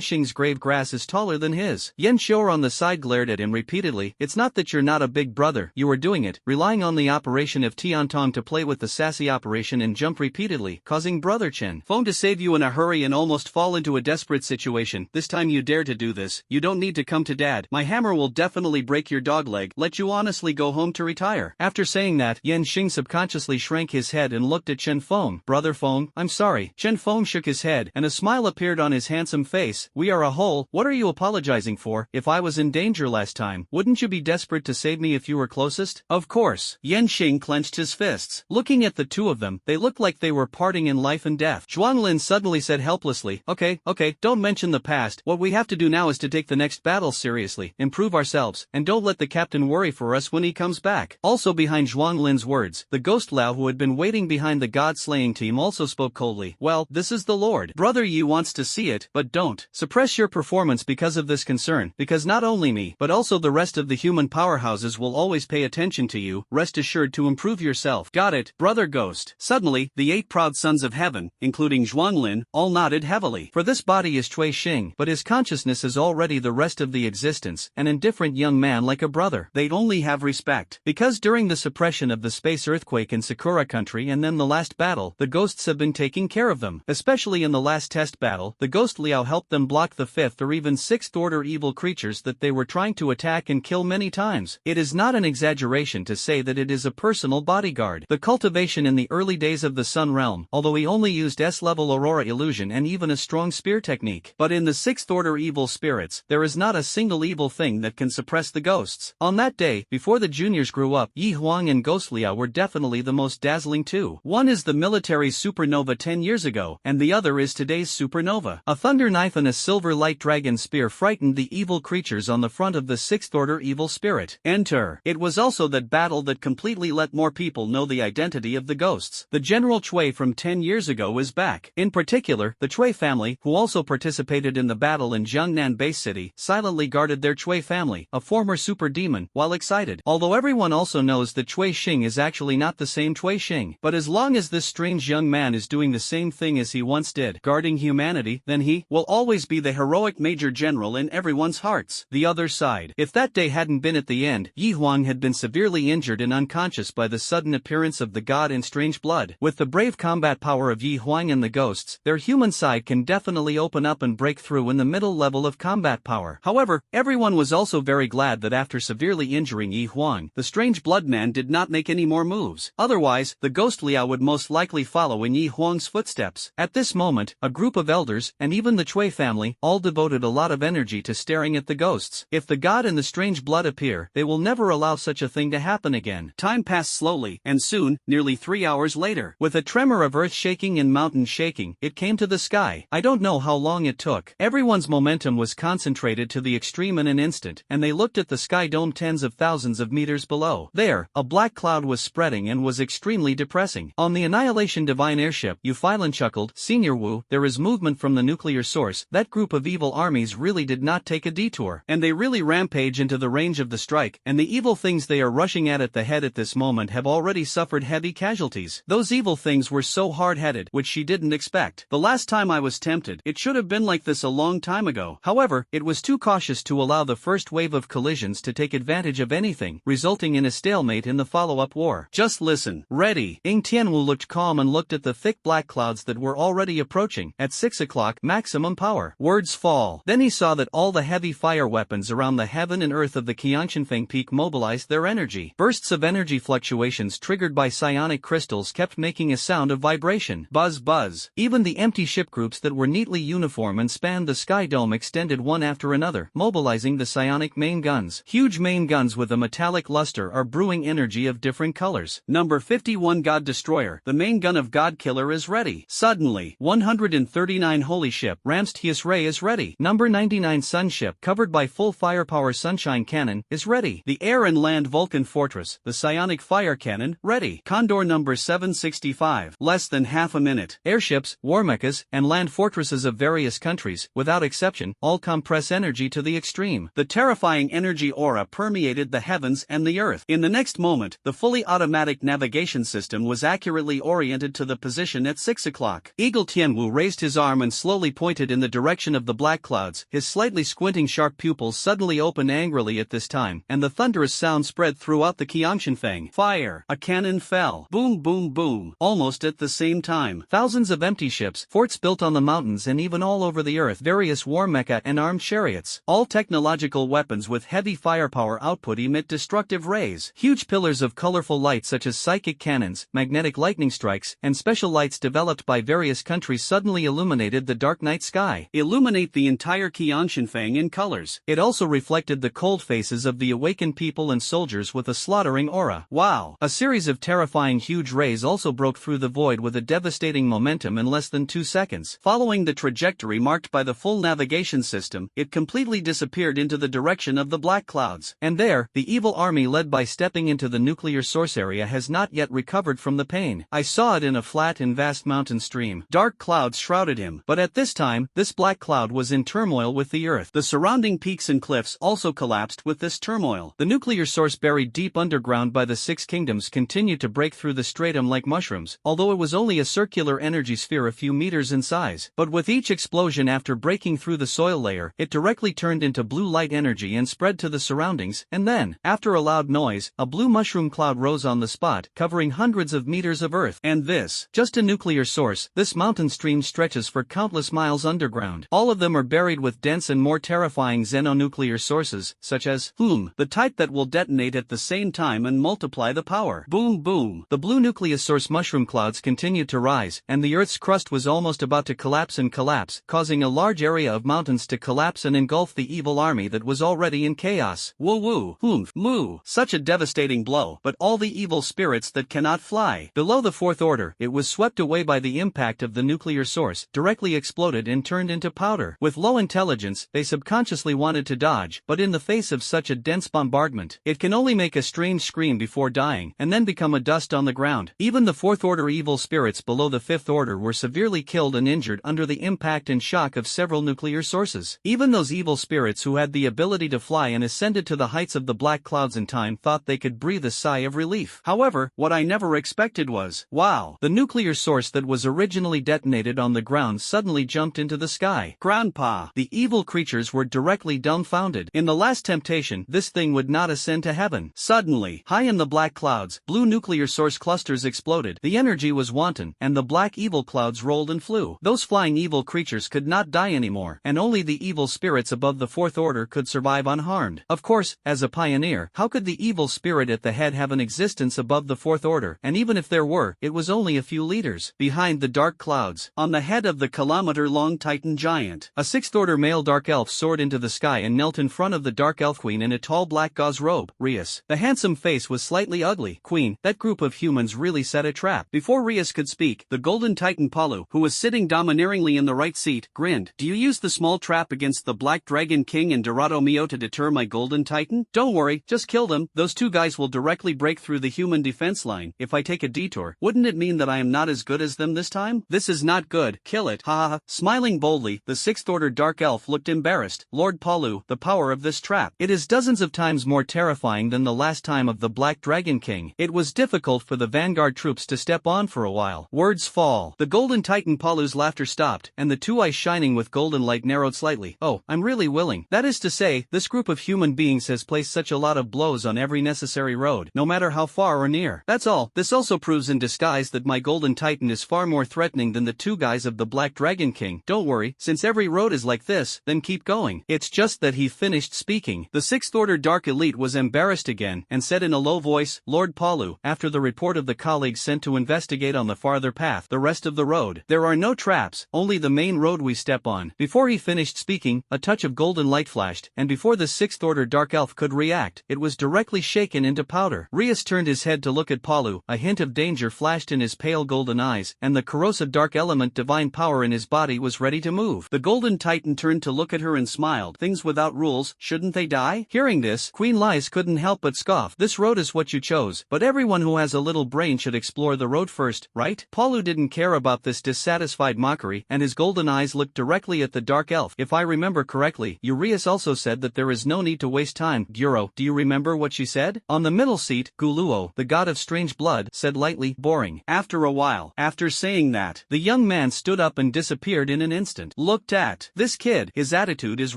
Xing's grave grass is taller than his. Yan Xior on the side glared at him repeatedly. It's not that you're not a big brother, you are doing it, relying on the operation of Tiantong to play with the sassy operation and jump repeatedly, causing Brother Chen Feng to save you in a hurry and almost fall into a desperate situation. This time you dare to do this, you don't need to come to Dad. My hammer will definitely break your dog leg. Let you honestly go home to retire. After saying that, Yan Xing subconsciously shrank his head and looked at Chen Feng. Brother Feng, I'm sorry. Chen Feng shook his head, and a smile appeared on his handsome face. We are a whole. What are you apologizing for? If I was in danger last time, wouldn't you be desperate to save me if you were closest? Of course. Yan Xing clenched his fists. Looking at the 2 of them, they looked like they were parting in life and death. Zhuanglin suddenly said helplessly, Okay, don't mention the past. What we have to do now is to take the next battle seriously, improve ourselves, and don't let the captain worry for us when he comes back. Also behind Zhuanglin's words, the ghost Lao who had been waiting behind the god-slaying team also spoke coldly. Well, this is the Lord. Brother Yi wants to see it, but don't suppress your performance because of this concern, because not only me, but also the rest of the human powerhouses will always pay attention to you. Rest assured to improve yourself. Got it, Brother Ghost. Suddenly, the 8 proud sons of heaven, including Zhuanglin, all nodded heavily. For this this body is Cui Xing, but his consciousness is already the rest of the existence, an indifferent young man like a brother. They'd only have respect. Because during the suppression of the space earthquake in Sakura country and then the last battle, the ghosts have been taking care of them. Especially in the last test battle, the ghost Liao helped them block the 5th or even 6th order evil creatures that they were trying to attack and kill many times. It is not an exaggeration to say that it is a personal bodyguard. The cultivation in the early days of the Sun Realm, although he only used S-level aurora illusion and even a strong spear technique. But in the 6th order evil spirits, there is not a single evil thing that can suppress the ghosts. On that day, before the juniors grew up, Yi Huang and Ghost Liao were definitely the most dazzling two. One is the military supernova 10 years ago, and the other is today's supernova. A thunder knife and a silver light dragon spear frightened the evil creatures on the front of the 6th order evil spirit. Enter. It was also that battle that completely let more people know the identity of the ghosts. The General Cui from 10 years ago is back. In particular, the Cui family, who also participated in the battle in Jiangnan Base City, silently guarded their Cui family, a former super demon, while excited. Although everyone also knows that Cui Xing is actually not the same Cui Xing. But as long as this strange young man is doing the same thing as he once did, guarding humanity, then he will always be the heroic major general in everyone's hearts. The other side. If that day hadn't been at the end, Yi Huang had been severely injured and unconscious by the sudden appearance of the god in strange blood. With the brave combat power of Yi Huang and the ghosts, their human side can definitely open up and break through in the middle level of combat power. However, everyone was also very glad that after severely injuring Yi Huang, the strange blood man did not make any more moves. Otherwise, the ghost Liao would most likely follow in Yi Huang's footsteps. At this moment, a group of elders, and even the Cui family, all devoted a lot of energy to staring at the ghosts. If the god and the strange blood appear, they will never allow such a thing to happen again. Time passed slowly, and soon, nearly 3 hours later, with a tremor of earth shaking and mountain shaking, it came to the sky. I don't know how long it took. Everyone's momentum was concentrated to the extreme in an instant, and they looked at the sky dome tens of thousands of meters below. There, a black cloud was spreading and was extremely depressing. On the Annihilation Divine Airship, Yufeilan chuckled, Senior Wu, there is movement from the nuclear source. That group of evil armies really did not take a detour, and they really rampage into the range of the strike, and the evil things they are rushing at the head at this moment have already suffered heavy casualties. Those evil things were so hard-headed, which she didn't expect. The last time I was tempted, it should have been like this a long time ago. However, it was too cautious to allow the first wave of collisions to take advantage of anything, resulting in a stalemate in the follow-up war. Just listen. Ready. Ying Tianwu looked calm and looked at the thick black clouds that were already approaching. At 6 o'clock, maximum power. Words fall. Then he saw that all the heavy fire weapons around the heaven and earth of the Qiangshanfeng peak mobilized their energy. Bursts of energy fluctuations triggered by psionic crystals kept making a sound of vibration. Buzz buzz. Even the empty ship groups that were neatly uniform and spanned the sky dome extended one after another, mobilizing the psionic main guns. Huge main guns with a metallic luster are brewing energy of different colors. Number 51 God Destroyer, the main gun of God Killer is ready. Suddenly, 139 Holy Ship, Ramst Hius Ray is ready. Number 99 Sun Ship, covered by full firepower Sunshine Cannon, is ready. The Air and Land Vulcan Fortress, the Psionic Fire Cannon, ready. Condor number 765, less than half a minute. Airships, war mechas, and land fortresses of various countries, without exception, all compress energy to the extreme. The terrifying energy aura permeated the heavens and the earth. In the next moment, the fully automatic navigation system was accurately oriented to the position at 6 o'clock. Eagle Tianwu raised his arm and slowly pointed in the direction of the black clouds. His slightly squinting sharp pupils suddenly opened angrily at this time, and the thunderous sound spread throughout the Qiangshanfeng. Fire! A cannon fell. Boom boom boom. Almost at the same time. Thousands of empty ships, forts built on the mountains and even all over the earth, various war mecha and armed chariots. All technological weapons with heavy firepower output emit destructive rays. Huge pillars of colorful light such as psychic cannons, magnetic lightning strikes, and special lights developed by various countries suddenly illuminated the dark night sky. Illuminate the entire Qiangshanfeng in colors. It also reflected the cold faces of the awakened people and soldiers with a slaughtering aura. Wow! A series of terrifying huge rays also broke through the void with a devastating momentum in less than 2 seconds. Following the trajectory marked by the full navigation system, it completely disappeared into the direction of the black clouds. And there, the evil army led by stepping into the nuclear source area has not yet recovered from the pain. I saw it in a flat and vast mountain stream. Dark clouds shrouded him, but at this time, this black cloud was in turmoil with the earth. The surrounding peaks and cliffs also collapsed with this turmoil. The nuclear source buried deep underground by the Six Kingdoms continued to break through the stratum like mushrooms, although it was only a circular energy sphere a few meters in size. But with with each explosion after breaking through the soil layer, it directly turned into blue light energy and spread to the surroundings, and then, after a loud noise, a blue mushroom cloud rose on the spot, covering hundreds of meters of earth. And this, just a nuclear source. This mountain stream stretches for countless miles underground. All of them are buried with dense and more terrifying xenonuclear sources, such as, the type that will detonate at the same time and multiply the power. Boom boom. The blue nucleus source mushroom clouds continued to rise, and the Earth's crust was almost about to collapse, causing a large area of mountains to collapse and engulf the evil army that was already in chaos. Woo woo, moo. Such a devastating blow, but all the evil spirits that cannot fly. Below the Fourth Order, it was swept away by the impact of the nuclear source, directly exploded and turned into powder. With low intelligence, they subconsciously wanted to dodge, but in the face of such a dense bombardment, it can only make a strange scream before dying, and then become a dust on the ground. Even the Fourth Order evil spirits below the Fifth Order were severely killed and injured under the impact and shock of several nuclear sources. Even those evil spirits who had the ability to fly and ascended to the heights of the black clouds in time thought they could breathe a sigh of relief. However, what I never expected was, wow, the nuclear source that was originally detonated on the ground suddenly jumped into the sky. Grandpa! The evil creatures were directly dumbfounded. In the last temptation, this thing would not ascend to heaven. Suddenly, high in the black clouds, blue nuclear source clusters exploded. The energy was wanton, and the black evil clouds rolled and flew. Those flying evil creatures could not die anymore, and only the evil spirits above the Fourth Order could survive unharmed. Of course, as a pioneer, how could the evil spirit at the head have an existence above the Fourth Order? And even if there were, it was only a few liters behind the dark clouds. On the head of the kilometer-long Titan giant, a Sixth Order male dark elf soared into the sky and knelt in front of the dark elf queen in a tall black gauze robe. Rias. The handsome face was slightly ugly. Queen, that group of humans really set a trap. Before Rias could speak, the golden Titan Palu, who was sitting domineeringly in the right seat, grinned. Do you use the small trap against the Black Dragon King and Dorado Mio to deter my golden Titan? Don't worry, just kill them. Those two guys will directly break through the human defense line. If I take a detour, wouldn't it mean that I am not as good as them this time? This is not good. Kill it. Ha ha ha. Smiling boldly, the Sixth Order dark elf looked embarrassed. Lord Palu, the power of this trap. It is dozens of times more terrifying than the last time of the Black Dragon King. It was difficult for the vanguard troops to step on for a while. Words fall. The golden Titan Palu's laughter stopped, and the two eyes shining with golden light narrowed slightly. Oh, I'm really willing. That is to say, this group of human beings has placed such a lot of blows on every necessary road, no matter how far or near. That's all. This also proves in disguise that my golden Titan is far more threatening than the two guys of the Black Dragon King. Don't worry, since every road is like this, then keep going. It's just that he finished speaking. The Sixth Order Dark Elite was embarrassed again, and said in a low voice, Lord Palu, after the report of the colleagues sent to investigate on the farther path, the rest of the road. There are no traps, only the main road we step on. Before he finished speaking, a touch of golden light flashed, and before the Sixth Order Dark Elf could react, it was directly shaken into powder. Rias turned his head to look at Palu, a hint of danger flashed in his pale golden eyes, and the corrosive dark element divine power in his body was ready to move. The golden Titan turned to look at her and smiled. Things without rules, shouldn't they die? Hearing this, Queen Lais couldn't help but scoff. This road is what you chose, but everyone who has a little brain should explore the road first, right? Palu didn't care about this dissatisfied mockery, and his golden eyes looked directly at the dark elf. If I remember correctly, Urias also said that there is no need to waste time. Guro, do you remember what she said? On the middle seat, Guluo, the god of strange blood, said lightly, boring. After a while, after saying that, the young man stood up and disappeared in an instant. Looked at this kid, his attitude is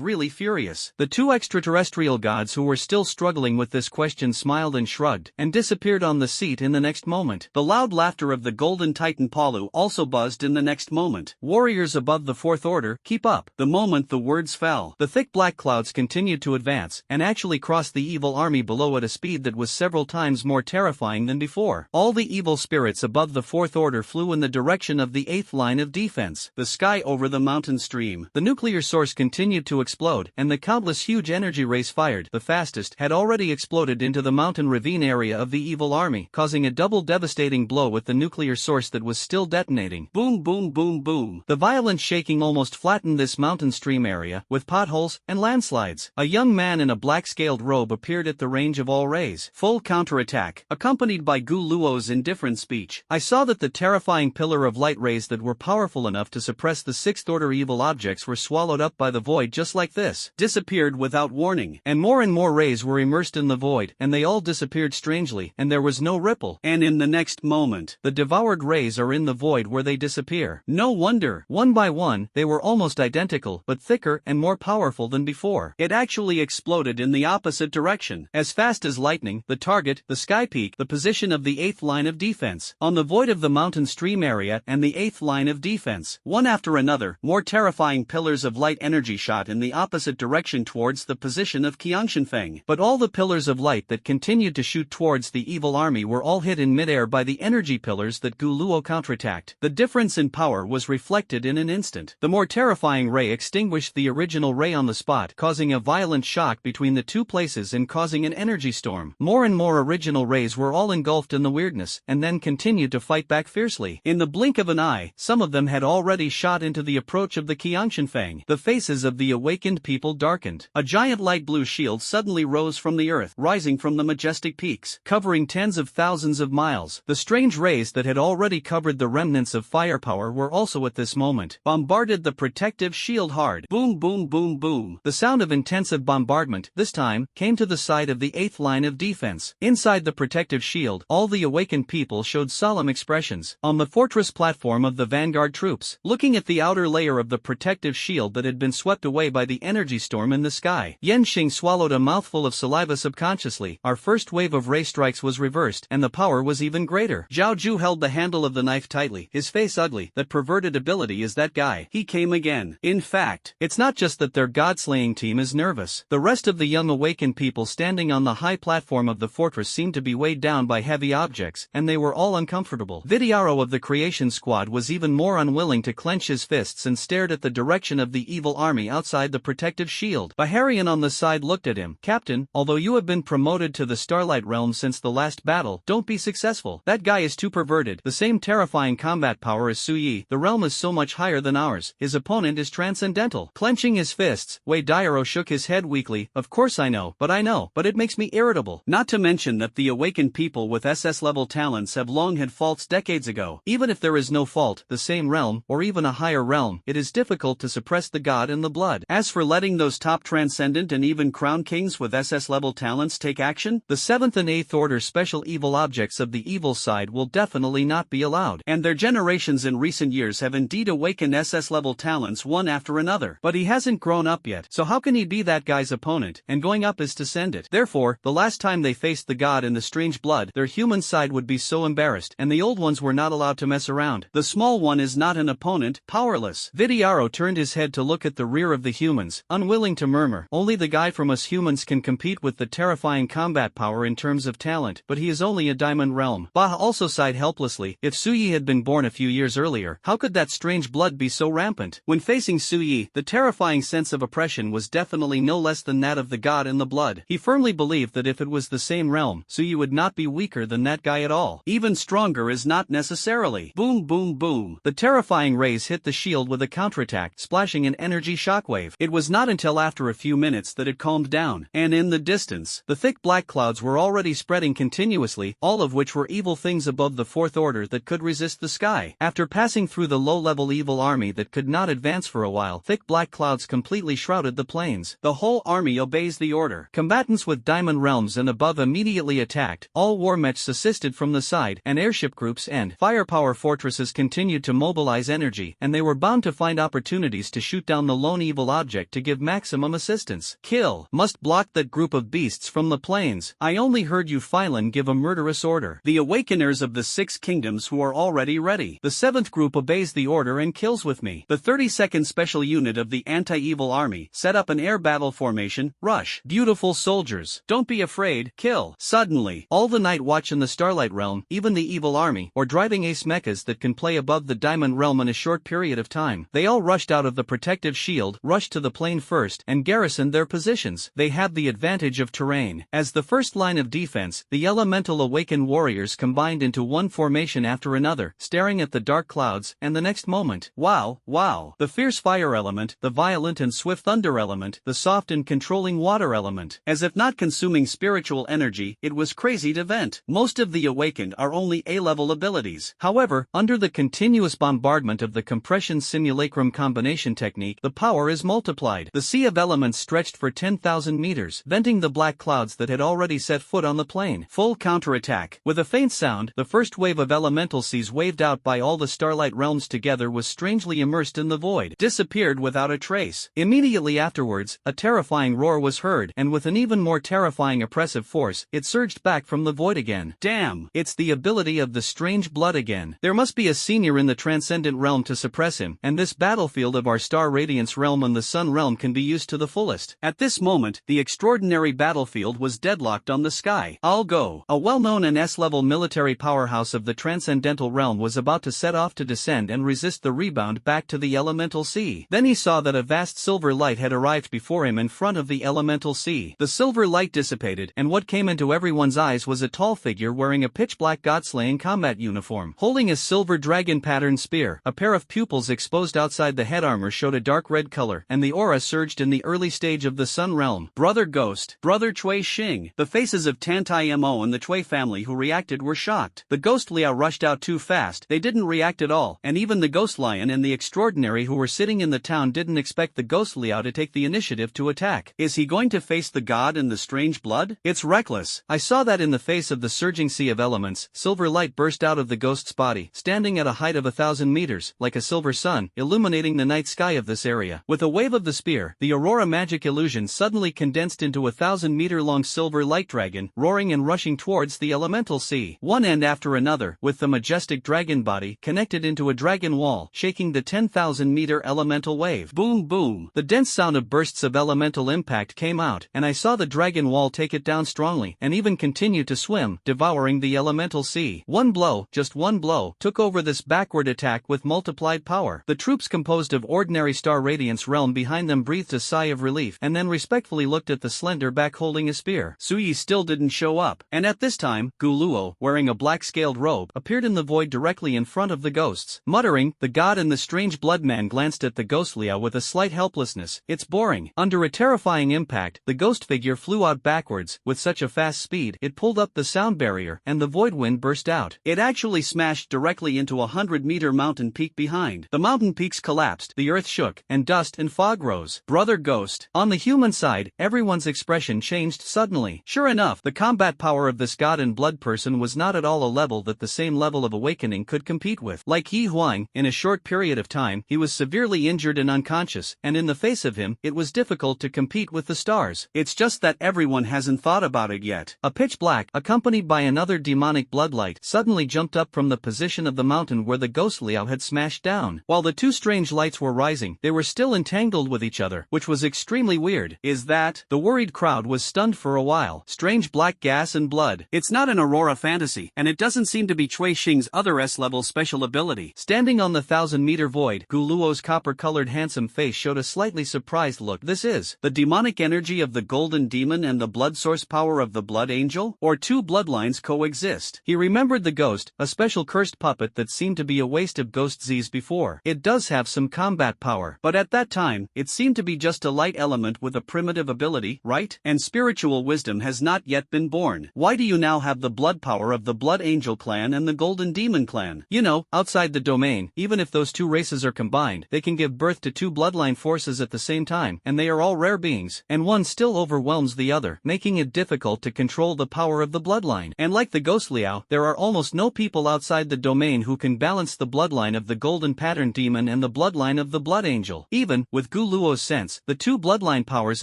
really furious. The two extraterrestrial gods who were still struggling with this question smiled and shrugged, and disappeared on the seat in the next moment. The loud laughter of the golden Titan Palu also buzzed in the next moment. Warriors above the Fourth Order, keep up. The moment the words fell, the thick black clouds continued to advance, and actually crossed the evil army below at a speed that was several times more terrifying than before. All the evil spirits above the Fourth Order flew in the direction of the eighth line of defense, the sky over the mountain stream. The nuclear source continued to explode, and the countless huge energy rays fired, the fastest, had already exploded into the mountain ravine area of the evil army, causing a double devastating blow with the nuclear source that was still detonating. Boom boom boom boom. The violent shaking almost flattened this mountain stream area, with potholes and landslides. A young man in a black-scaled robe appeared at the range of all rays. Full counterattack, accompanied by Gu Luo's indifferent speech. I saw that the terrifying pillar of light rays that were powerful enough to suppress the Sixth Order evil objects were swallowed up by the void just like this. Disappeared without warning. And more rays were immersed in the void, and they all disappeared strangely, and there was no ripple. And in the next moment, the devoured rays are in the void where they disappear. No wonder One by one, they were almost identical, but thicker and more powerful than before. It actually exploded in the opposite direction. As fast as lightning, the target, the sky peak, the position of the 8th line of defense, on the void of the mountain stream area and the 8th line of defense. One after another, more terrifying pillars of light energy shot in the opposite direction towards the position of Qiangshenfeng. But all the pillars of light that continued to shoot towards the evil army were all hit in midair by the energy pillars that Gu Luo counterattacked. The difference in power was reflected in an instant. The more terrifying ray extinguished the original ray on the spot, causing a violent shock between the two places and causing an energy storm. More and more original rays were all engulfed in the weirdness, and then continued to fight back fiercely. In the blink of an eye, some of them had already shot into the approach of the Qiangshenfeng. The faces of the awakened people darkened. A giant light blue shield suddenly rose from the earth, rising from the majestic peaks, covering tens of thousands of miles. The strange rays that had already covered the remnants of firepower were also at this moment bombarded the protective shield hard. Boom boom boom boom. The sound of intensive bombardment, this time, came to the side of the 8th line of defense. Inside the protective shield, all the awakened people showed solemn expressions. On the fortress platform of the vanguard troops, looking at the outer layer of the protective shield that had been swept away by the energy storm in the sky, Yan Xing swallowed a mouthful of saliva subconsciously. Our first wave of ray strikes was reversed, and the power was even greater. Zhao Ju held the handle of the knife tightly, his face ugly. That perverted ability is that guy. He came again. In fact, it's not just that their god-slaying team is nervous. The rest of the young awakened people standing on the high platform of the fortress seemed to be weighed down by heavy objects, and they were all uncomfortable. Vidiaro of the creation squad was even more unwilling to clench his fists and stared at the direction of the evil army outside the protective shield. Baharian on the side looked at him. Captain, although you have been promoted to the Starlight Realm since the last battle, don't be successful. That guy is too perverted. The same terrifying combat power as Su Yi. The realm is so much higher than ours. His opponent is transcendental. Clenching his fists, Wei Diaro shook his head weakly. Of course I know, but it makes me irritable. Not to mention that the awakened people with SS level talents have long had faults decades ago. Even if there is no fault, the same realm, or even a higher realm, it is difficult to suppress the god in the blood. As for letting those top transcendent and even crown kings with SS level talents take action, the 7th and 8th order special evil objects of the evil side will definitely not be allowed. And their generations in recent years have indeed awakened SS level talents one after another. But he hasn't grown up yet, so how can he be that guy's opponent? And going up is to send it. Therefore, the last time they faced the god in the strange blood, their human side would be so embarrassed, and the old ones were not allowed to mess around. The small one is not an opponent, powerless. Vidiaro turned his head to look at the rear of the humans, unwilling to murmur. Only the guy from us humans can compete with the terrifying combat power in terms of talent, but he is only a diamond realm. Bah also sighed helplessly. If Su Yi had been born a few years earlier, how could that strange blood be so rampant? When facing Su Yi, the terrifying sense of oppression was definitely no less than that of the god in the blood. He firmly believed that if it was the same realm, Su Yi would not be weaker than that guy at all. Even stronger is not necessarily. Boom boom boom. The terrifying rays hit the shield with a counterattack, splashing an energy shockwave. It was not until after a few minutes that it calmed down, and in the distance, the thick black clouds were already spreading continuously, all of which were evil things above the 4th order that could resist the sky. After passing through the low-level evil army that could not advance for a while, thick black clouds completely shrouded the plains. The whole army obeys the order. Combatants with diamond realms and above immediately attacked, all war mechs assisted from the side, and airship groups and firepower fortresses continued to mobilize energy, and they were bound to find opportunities to shoot down the lone evil object to give maximum assistance. Kill. Must block that group of beasts from the plains. I only heard you Phylan give a murderous order. The awakeners of the 6 kingdoms who are already ready. The 7th group obeys the order and kills with me. The 32nd special unit of the anti-evil army set up an air battle formation. Rush. Beautiful soldiers. Don't be afraid. Kill. Suddenly, all the night watch in the Starlight Realm, even the evil army, or driving ace mechas that can play above the diamond realm in a short period of time. They all rushed out of the protective shield, rushed to the plain first, and garrisoned their positions. They have the advantage of terrain. As the first line of defense, the elemental awakened warriors combined into one formation after another, staring at the dark clouds, and the next moment, wow, wow. The fierce fire element, the violent and swift thunder element, the soft and controlling water element. As if not consuming spiritual energy, it was crazy to vent. Most of the awakened are only A-level abilities. However, under the continuous bombardment of the compression simulacrum combination technique, the power is multiplied. The sea of elements stretched for 10,000 meters, venting the black clouds that had already set foot on the plain. Full counterattack. With a faint sound, the first wave of elemental seas waved out by all the Starlight realms together with was strangely immersed in the void, disappeared without a trace. Immediately afterwards, a terrifying roar was heard, and with an even more terrifying oppressive force, it surged back from the void again. Damn, it's the ability of the strange blood again. There must be a senior in the transcendent realm to suppress him, and this battlefield of our star radiance realm and the sun realm can be used to the fullest. At this moment, the extraordinary battlefield was deadlocked on the sky. I'll go. A well-known and S-level military powerhouse of the transcendental realm was about to set off to descend and resist the rebound back to the elemental sea. Then he saw that a vast silver light had arrived before him in front of the elemental sea. The silver light dissipated, and what came into everyone's eyes was a tall figure wearing a pitch-black god-slaying combat uniform. Holding a silver dragon-patterned spear, a pair of pupils exposed outside the head armor showed a dark red color, and the aura surged in the early stage of the sun realm. Brother Ghost, Brother Cui Xing. The faces of Tantai Mo and the Cui family who reacted were shocked. The Ghost Liao rushed out too fast, they didn't react at all, and even the Ghost Lion and the Extraordinary who were sitting in the town didn't expect the Ghost Liao to take the initiative to attack. Is he going to face the god and the strange blood? It's reckless. I saw that in the face of the surging sea of elements, silver light burst out of the ghost's body, standing at a height of 1,000 meters, like a silver sun, illuminating the night sky of this area. With a wave of the spear, the Aurora magic illusion suddenly condensed into a 1,000-meter-long silver light dragon, roaring and rushing towards the elemental sea. One end after another, with the majestic dragon body, connected into a dragon wall, shaking the 10,000-meter elemental wave. Boom boom. The dense sound of bursts of elemental impact came out, and I saw the dragon wall take it down strongly, and even continue to swim, devouring the elemental sea. One blow, just one blow, took over this backward attack with multiplied power. The troops composed of ordinary star radiance realm behind them breathed a sigh of relief, and then respectfully looked at the slender back holding a spear. Suyi still didn't show up, and at this time, Guluo, wearing a black-scaled robe, appeared in the void directly in front of the ghosts. Muttering, the god and the strange blood man glanced at the Ghost Liao with a slight helplessness. It's boring. Under a terrifying impact, the ghost figure flew out backwards, with such a fast speed, it pulled up the sound barrier, and the void wind burst out. It actually smashed directly into a 100-meter mountain peak behind. The mountain peaks collapsed, the earth shook, and dust and fog rose. Brother Ghost. On the human side, everyone's expression changed suddenly. Sure enough, the combat power of this god and blood person was not at all a level that the same level of awakening could compete with. Like Yi Huang, in a short period of time, he was severely injured and unconscious, and in the face of him, it was difficult to compete with the stars. It's just that everyone hasn't thought about it yet. A pitch black, accompanied by another demonic bloodlight, suddenly jumped up from the position of the mountain where the Ghost Liao had smashed down. While the two strange lights were rising, they were still entangled with each other, which was extremely weird. Is that? The worried crowd was stunned for a while. Strange black gas and blood. It's not an Aurora fantasy, and it doesn't seem to be Cui Xing's other S-level special ability. Standing on the 1,000-meter void, Guluo's copper-colored handsome face showed a slightly surprised look. This is the demonic energy of the golden demon and the blood source power of the blood angel? Or two bloodlines coexist? He remembered the ghost, a special cursed puppet that seemed to be a waste of Ghost Z's before. It does have some combat power, but at that time, it seemed to be just a light element with a primitive ability, right? And spiritual wisdom has not yet been born. Why do you now have the blood power of the Blood Angel clan and the Golden Demon clan? You know, outside the domain, even if those two races are combined, they can give birth to two bloodline forces at the same time, and they are all rare beings, and one still overwhelms the other, making it difficult to control the power of the bloodline. And like the Ghost Liao, there are almost no people outside the domain who can balance the bloodline of the Golden Pattern Demon and the bloodline of the Blood Angel. Even, with Gu Luo's sense, the two bloodline powers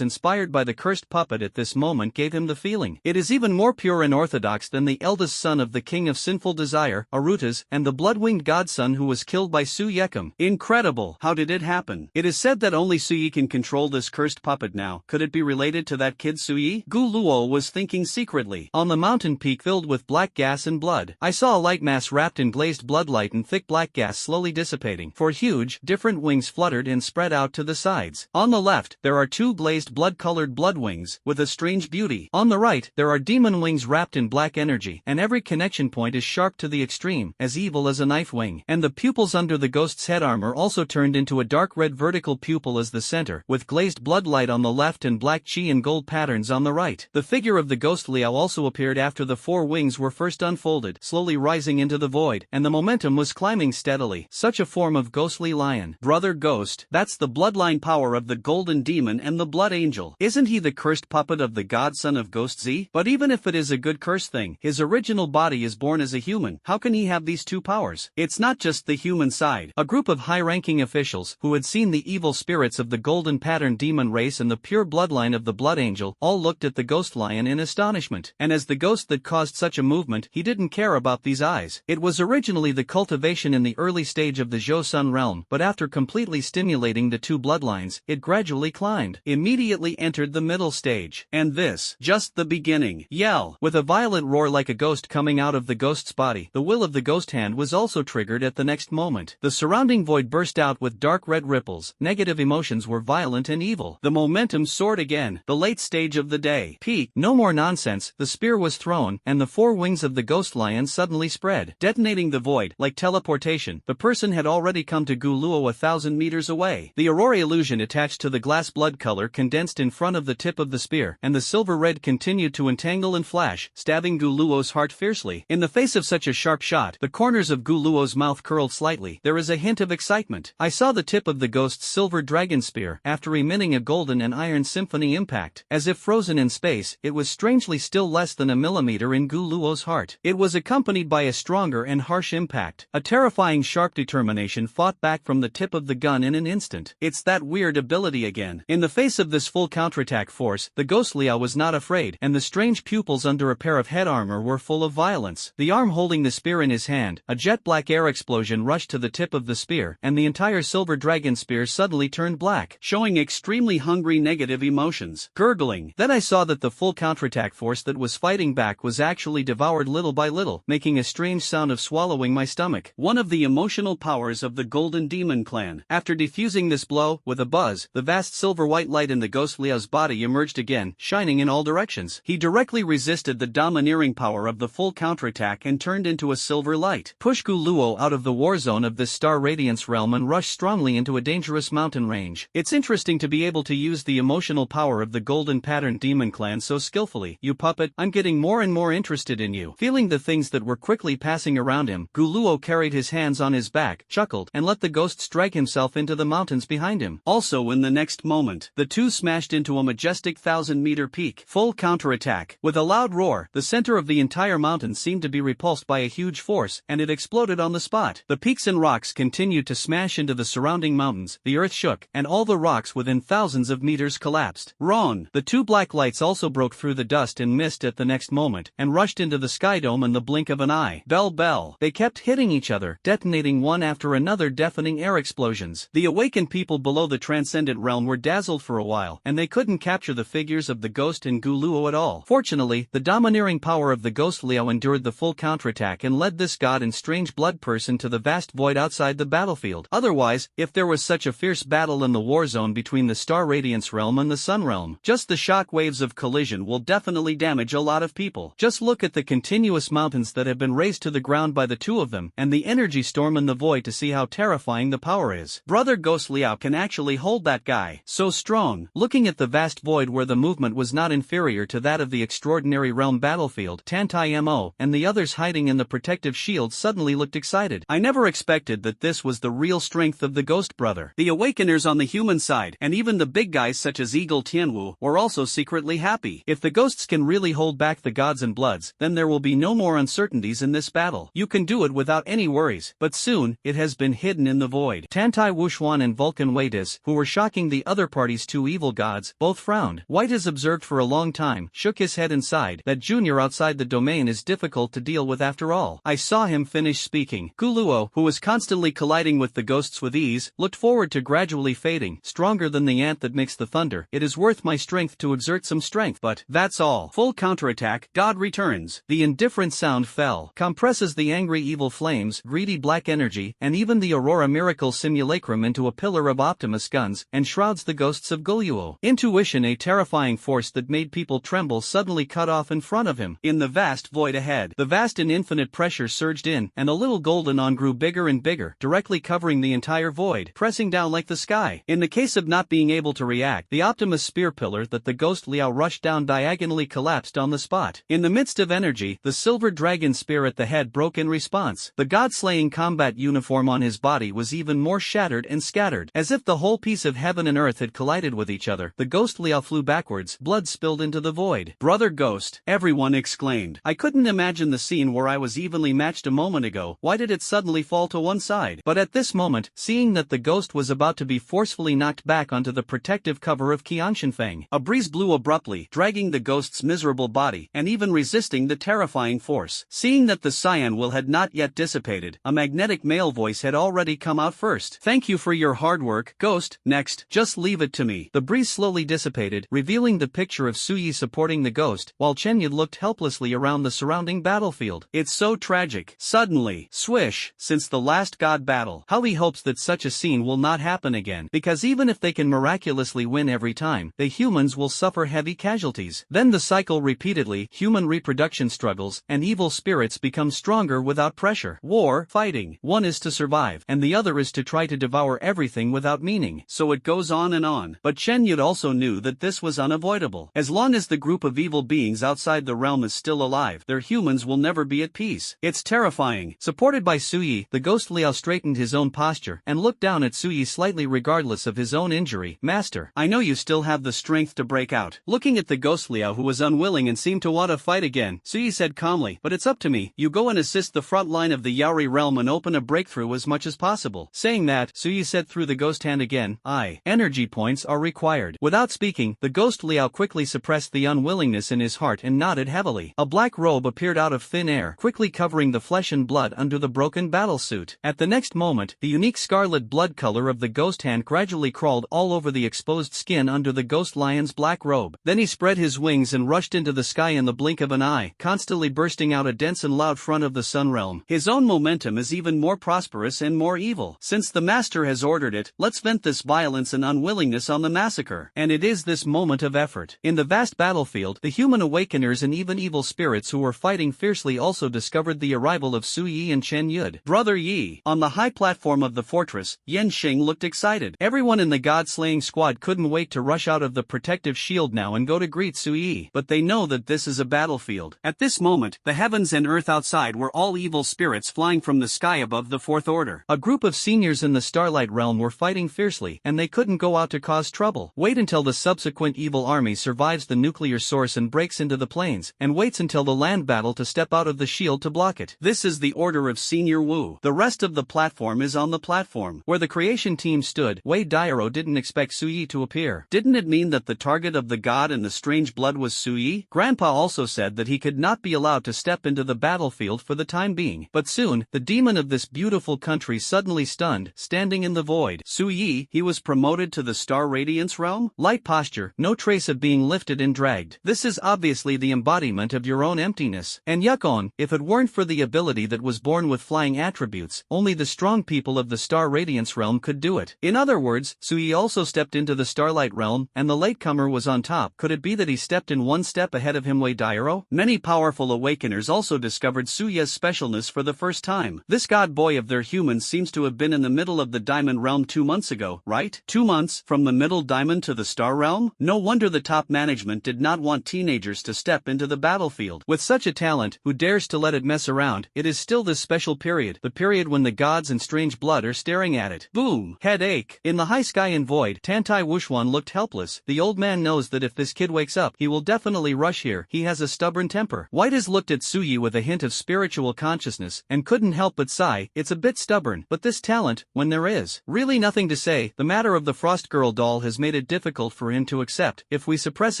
inspired by the cursed puppet at this moment gave him the feeling. It is even more pure and orthodox than the eldest son of the king of sinful desire, Arutas, and the blood-winged godson who was killed by Su Yekum. Incredible! How did it happen? It is said that only Suyi can control this cursed puppet now. Could it be related to that kid Suyi? Gu Luo was thinking secretly. On the mountain peak filled with black gas and blood, I saw a light mass wrapped in glazed bloodlight and thick black gas slowly dissipating. Four huge, different wings fluttered and spread out to the sides. On the left, there are two glazed blood-colored blood wings, with a strange beauty. On the right, there are demon wings wrapped in black energy, and every connection point is sharp to the extreme, as evil as a knife wing. And the pupils under the ghost's head armor also turned into a dark red vertical pupil as the center, with glazed bloodlight on the left and black chi and gold patterns on the right. The figure of the Ghost Liao also appeared after the four wings were first unfolded, slowly rising into the void, and the momentum was climbing steadily. Such a form of ghostly lion. Brother Ghost, that's the bloodline power of the Golden Demon and the Blood Angel. Isn't he the cursed puppet of the godson of Ghost Z? But even if it is a good curse thing, his original body is born as a human. How can he have these two powers? It's not just the human side side. A group of high-ranking officials, who had seen the evil spirits of the golden pattern demon race and the pure bloodline of the Blood Angel, all looked at the ghost lion in astonishment. And as the ghost that caused such a movement, he didn't care about these eyes. It was originally the cultivation in the early stage of the Zhou Sun realm, but after completely stimulating the two bloodlines, it gradually climbed. Immediately entered the middle stage. And this, just the beginning. Yell! With a violent roar like a ghost coming out of the ghost's body, the will of the ghost hand was also triggered at the next moment. The surrounding void burst out with dark red ripples. Negative emotions were violent and evil. The momentum soared again. The late stage of the day. Peak. No more nonsense. The spear was thrown, and the four wings of the ghost lion suddenly spread, detonating the void. Like teleportation, the person had already come to Guluo 1,000 meters away. The aurora illusion attached to the glass blood color condensed in front of the tip of the spear, and the silver red continued to entangle and flash, stabbing Guluo's heart fiercely. In the face of such a sharp shot, the corners of Guluo's mouth curled slightly. There is a hint of excitement. I saw the tip of the ghost's silver dragon spear, after emitting a golden and iron symphony impact. As if frozen in space, it was strangely still less than a millimeter in Guluo's heart. It was accompanied by a stronger and harsh impact. A terrifying sharp determination fought back from the tip of the gun in an instant. It's that weird ability again. In the face of this full counterattack force, the ghost Liao was not afraid, and the strange pupils under a pair of head armor were full of violence. The arm holding the spear in his hand, a jet-black air explosion rushed to the tip of the spear, and the entire silver dragon spear suddenly turned black, showing extremely hungry negative emotions. Gurgling. Then I saw that the full counterattack force that was fighting back was actually devoured little by little, making a strange sound of swallowing my stomach. One of the emotional powers of the Golden Demon clan. After defusing this blow, with a buzz, the vast silver-white light in the ghost Liao's body emerged again, shining in all directions. He directly resisted the domineering power of the full counterattack and turned into a silver light. Push Guluo out of the war zone of this star radiance realm and rush strongly into a dangerous mountain range. It's interesting to be able to use the emotional power of the Golden Pattern Demon clan so skillfully. You puppet, I'm getting more and more interested in you. Feeling the things that were quickly passing around him, Guluo carried his hands on his back, chuckled, and let the ghost strike himself into the mountains behind him. Also in the next moment, the two smashed into a majestic 1,000-meter peak. Full counterattack. With a loud roar, the center of the entire mountain seemed to be repulsed by a huge force, and it exploded on the spot. The peaks and rocks continued to smash into the surrounding mountains, the earth shook, and all the rocks within thousands of meters collapsed. Wrong. The two black lights also broke through the dust and mist at the next moment, and rushed into the sky dome in the blink of an eye. Bell bell. They kept hitting each other, detonating one after another deafening air explosions. The awakened people below the transcendent realm were dazzled for a while, and they couldn't capture the figures of the ghost and Guluo at all. Fortunately, the domineering power of the ghost Liao endured the full counterattack and led this god and strange blood person to the vast void outside the battlefield. Otherwise, if there was such a fierce battle in the war zone between the Star Radiance realm and the Sun realm, just the shock waves of collision will definitely damage a lot of people. Just look at the continuous mountains that have been razed to the ground by the two of them, and the energy storm in the void to see how terrifying the power is. Brother Ghost Liao can actually hold that guy. So strong. Looking at the vast void where the movement was not inferior to that of the extraordinary realm battlefield, Tantai Mo and the others hiding in the protective shield suddenly looked excited. I never expected that this was the real strength of the Ghost Brother. The Awakeners on the human side, and even the big guys such as Eagle Tianwu, were also secretly happy. If the ghosts can really hold back the gods and bloods, then there will be no more uncertainties in this battle. You can do it without any worries, but soon, it has been hidden in the void. Tantai Wuxuan and Vulcan Waitis, who were shocking the other party's two evil gods, both frowned. White has observed for a long time, shook his head and sighed, that Junior outside the domain is difficult to deal with after all. I saw him finish speaking. Guluo, who was constantly colliding with the ghosts with ease, looked forward to gradually fading. Stronger than the ant that makes the thunder, it is worth my strength to exert some strength, but that's all. Full counterattack, God returns. The indifferent sound fell, compresses the angry evil flames, greedy black energy, and even the Aurora Miracle Simulacrum into a pillar of Optimus guns, and shrouds the ghosts of Guluo. Intuition, a terrifying force that made people tremble, suddenly cut off in front of him. In the vast void ahead, the vast and infinite pressure surged in, and the little golden on grew bigger and bigger, directly covering the entire void, pressing down like the sky. In the case of not being able to react, the Optimus spear pillar that the ghost Liao rushed down diagonally collapsed on the spot. In the midst of energy, the silver dragon spear at the head broke in response. The god-slaying combat uniform on his body was even more shattered and scattered. As if the whole piece of heaven and earth had collided with each other, the ghost Liao flew backwards, blood spilled into the void. Brother Ghost, everyone exclaimed. I couldn't imagine the scene where I was evenly matched a moment ago. Why did it suddenly fall to one one side. But at this moment, seeing that the ghost was about to be forcefully knocked back onto the protective cover of Qianshenfeng, a breeze blew abruptly, dragging the ghost's miserable body, and even resisting the terrifying force. Seeing that the cyan will had not yet dissipated, a magnetic male voice had already come out first. "Thank you for your hard work, ghost. Next, just leave it to me." The breeze slowly dissipated, revealing the picture of Suyi supporting the ghost, while Chenyud looked helplessly around the surrounding battlefield. "It's so tragic." Suddenly, swish, since the last god battle, how he hopes that such a scene will not happen again, because even if they can miraculously win every time, the humans will suffer heavy casualties. Then the cycle repeatedly, human reproduction struggles, and evil spirits become stronger without pressure. War, fighting, one is to survive, and the other is to try to devour everything without meaning. So it goes on and on. But Chenyud also knew that this was unavoidable. As long as the group of evil beings outside the realm is still alive, their humans will never be at peace. It's terrifying. Supported by Suyi, the ghost Liao straightened his own posture and looked down at Suyi slightly regardless of his own injury. "Master, I know you still have the strength to break out." Looking at the ghost Liao, who was unwilling and seemed to want to fight again, Suyi said calmly, "But it's up to me. You go and assist the front line of the Yaori realm and open a breakthrough as much as possible." Saying that, Suyi said through the ghost hand again, Energy points are required." Without speaking, the ghost Liao quickly suppressed the unwillingness in his heart and nodded heavily. A black robe appeared out of thin air, quickly covering the flesh and blood under the broken battlesuit. At the next moment, the unique scarlet blood color of the ghost hand gradually crawled all over the exposed skin under the ghost lion's black robe. Then he spread his wings and rushed into the sky in the blink of an eye, constantly bursting out a dense and loud front of the sun realm. His own momentum is even more prosperous and more evil. Since the master has ordered it, let's vent this violence and unwillingness on the massacre. And it is this moment of effort. In the vast battlefield, the human awakeners and even evil spirits who were fighting fiercely also discovered the arrival of Suyi and Chenyud. "Brother Yi." On the high platform of the fortress, Yan Xing looked excited. Everyone in the god-slaying squad couldn't wait to rush out of the protective shield now and go to greet Suyi. But they know that this is a battlefield. At this moment, the heavens and earth outside were all evil spirits flying from the sky above the Fourth Order. A group of seniors in the Starlight Realm were fighting fiercely, and they couldn't go out to cause trouble. Wait until the subsequent evil army survives the nuclear source and breaks into the plains, and waits until the land battle to step out of the shield to block it. This is the order of Senior Wu. The rest of the platform is on the platform. Where the creation team stood, Wei Dairo didn't expect Suyi to appear. Didn't it mean that the target of the god and the strange blood was Suyi? Grandpa also said that he could not be allowed to step into the battlefield for the time being. But soon, the demon of this beautiful country suddenly stunned, standing in the void. Suyi, he was promoted to the Star Radiance realm? Light posture, no trace of being lifted and dragged. This is obviously the embodiment of your own emptiness. And Yukon, if it weren't for the ability that was born with flying attributes, only the strong people of the Star Radiance realm could do it. In other words, Suyi also stepped into the Starlight realm, and the latecomer was on top. Could it be that he stepped in one step ahead of him, Wei Dairo? Many powerful awakeners also discovered Suya's specialness for the first time. This god boy of their humans seems to have been in the middle of the Diamond realm 2 months ago, right? 2 months, from the middle diamond to the Star realm? No wonder the top management did not want teenagers to step into the battlefield. With such a talent, who dares to let it mess around? It is still this special period, the period when the gods and strange blood are staring at it. Boom! Headache! In the high sky and void, Tantai Wuxuan looked helpless. The old man knows that if this kid wakes up, he will definitely rush here. He has a stubborn temper. White looked at Suyi with a hint of spiritual consciousness, and couldn't help but sigh. It's a bit stubborn, but this talent, when there is really nothing to say, the matter of the Frost Girl doll has made it difficult for him to accept. If we suppress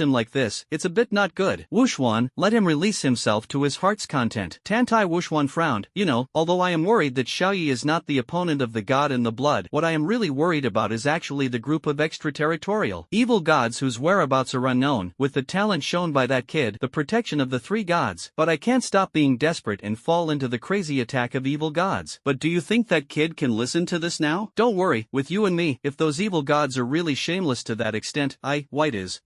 him like this, it's a bit not good. Wuxuan, let him release himself to his heart's content. Tantai Wuxuan frowned. Although I am worried that Xiaoyi is not the opponent of the god in the blood, what I am really worried about is actually the group of extraterritorial evil gods whose whereabouts are unknown, with the talent shown by that kid, the protection of the 3 gods. But I can't stop being desperate and fall into the crazy attack of evil gods. But do you think that kid can listen to this now? Don't worry, with you and me, if those evil gods are really shameless to that extent,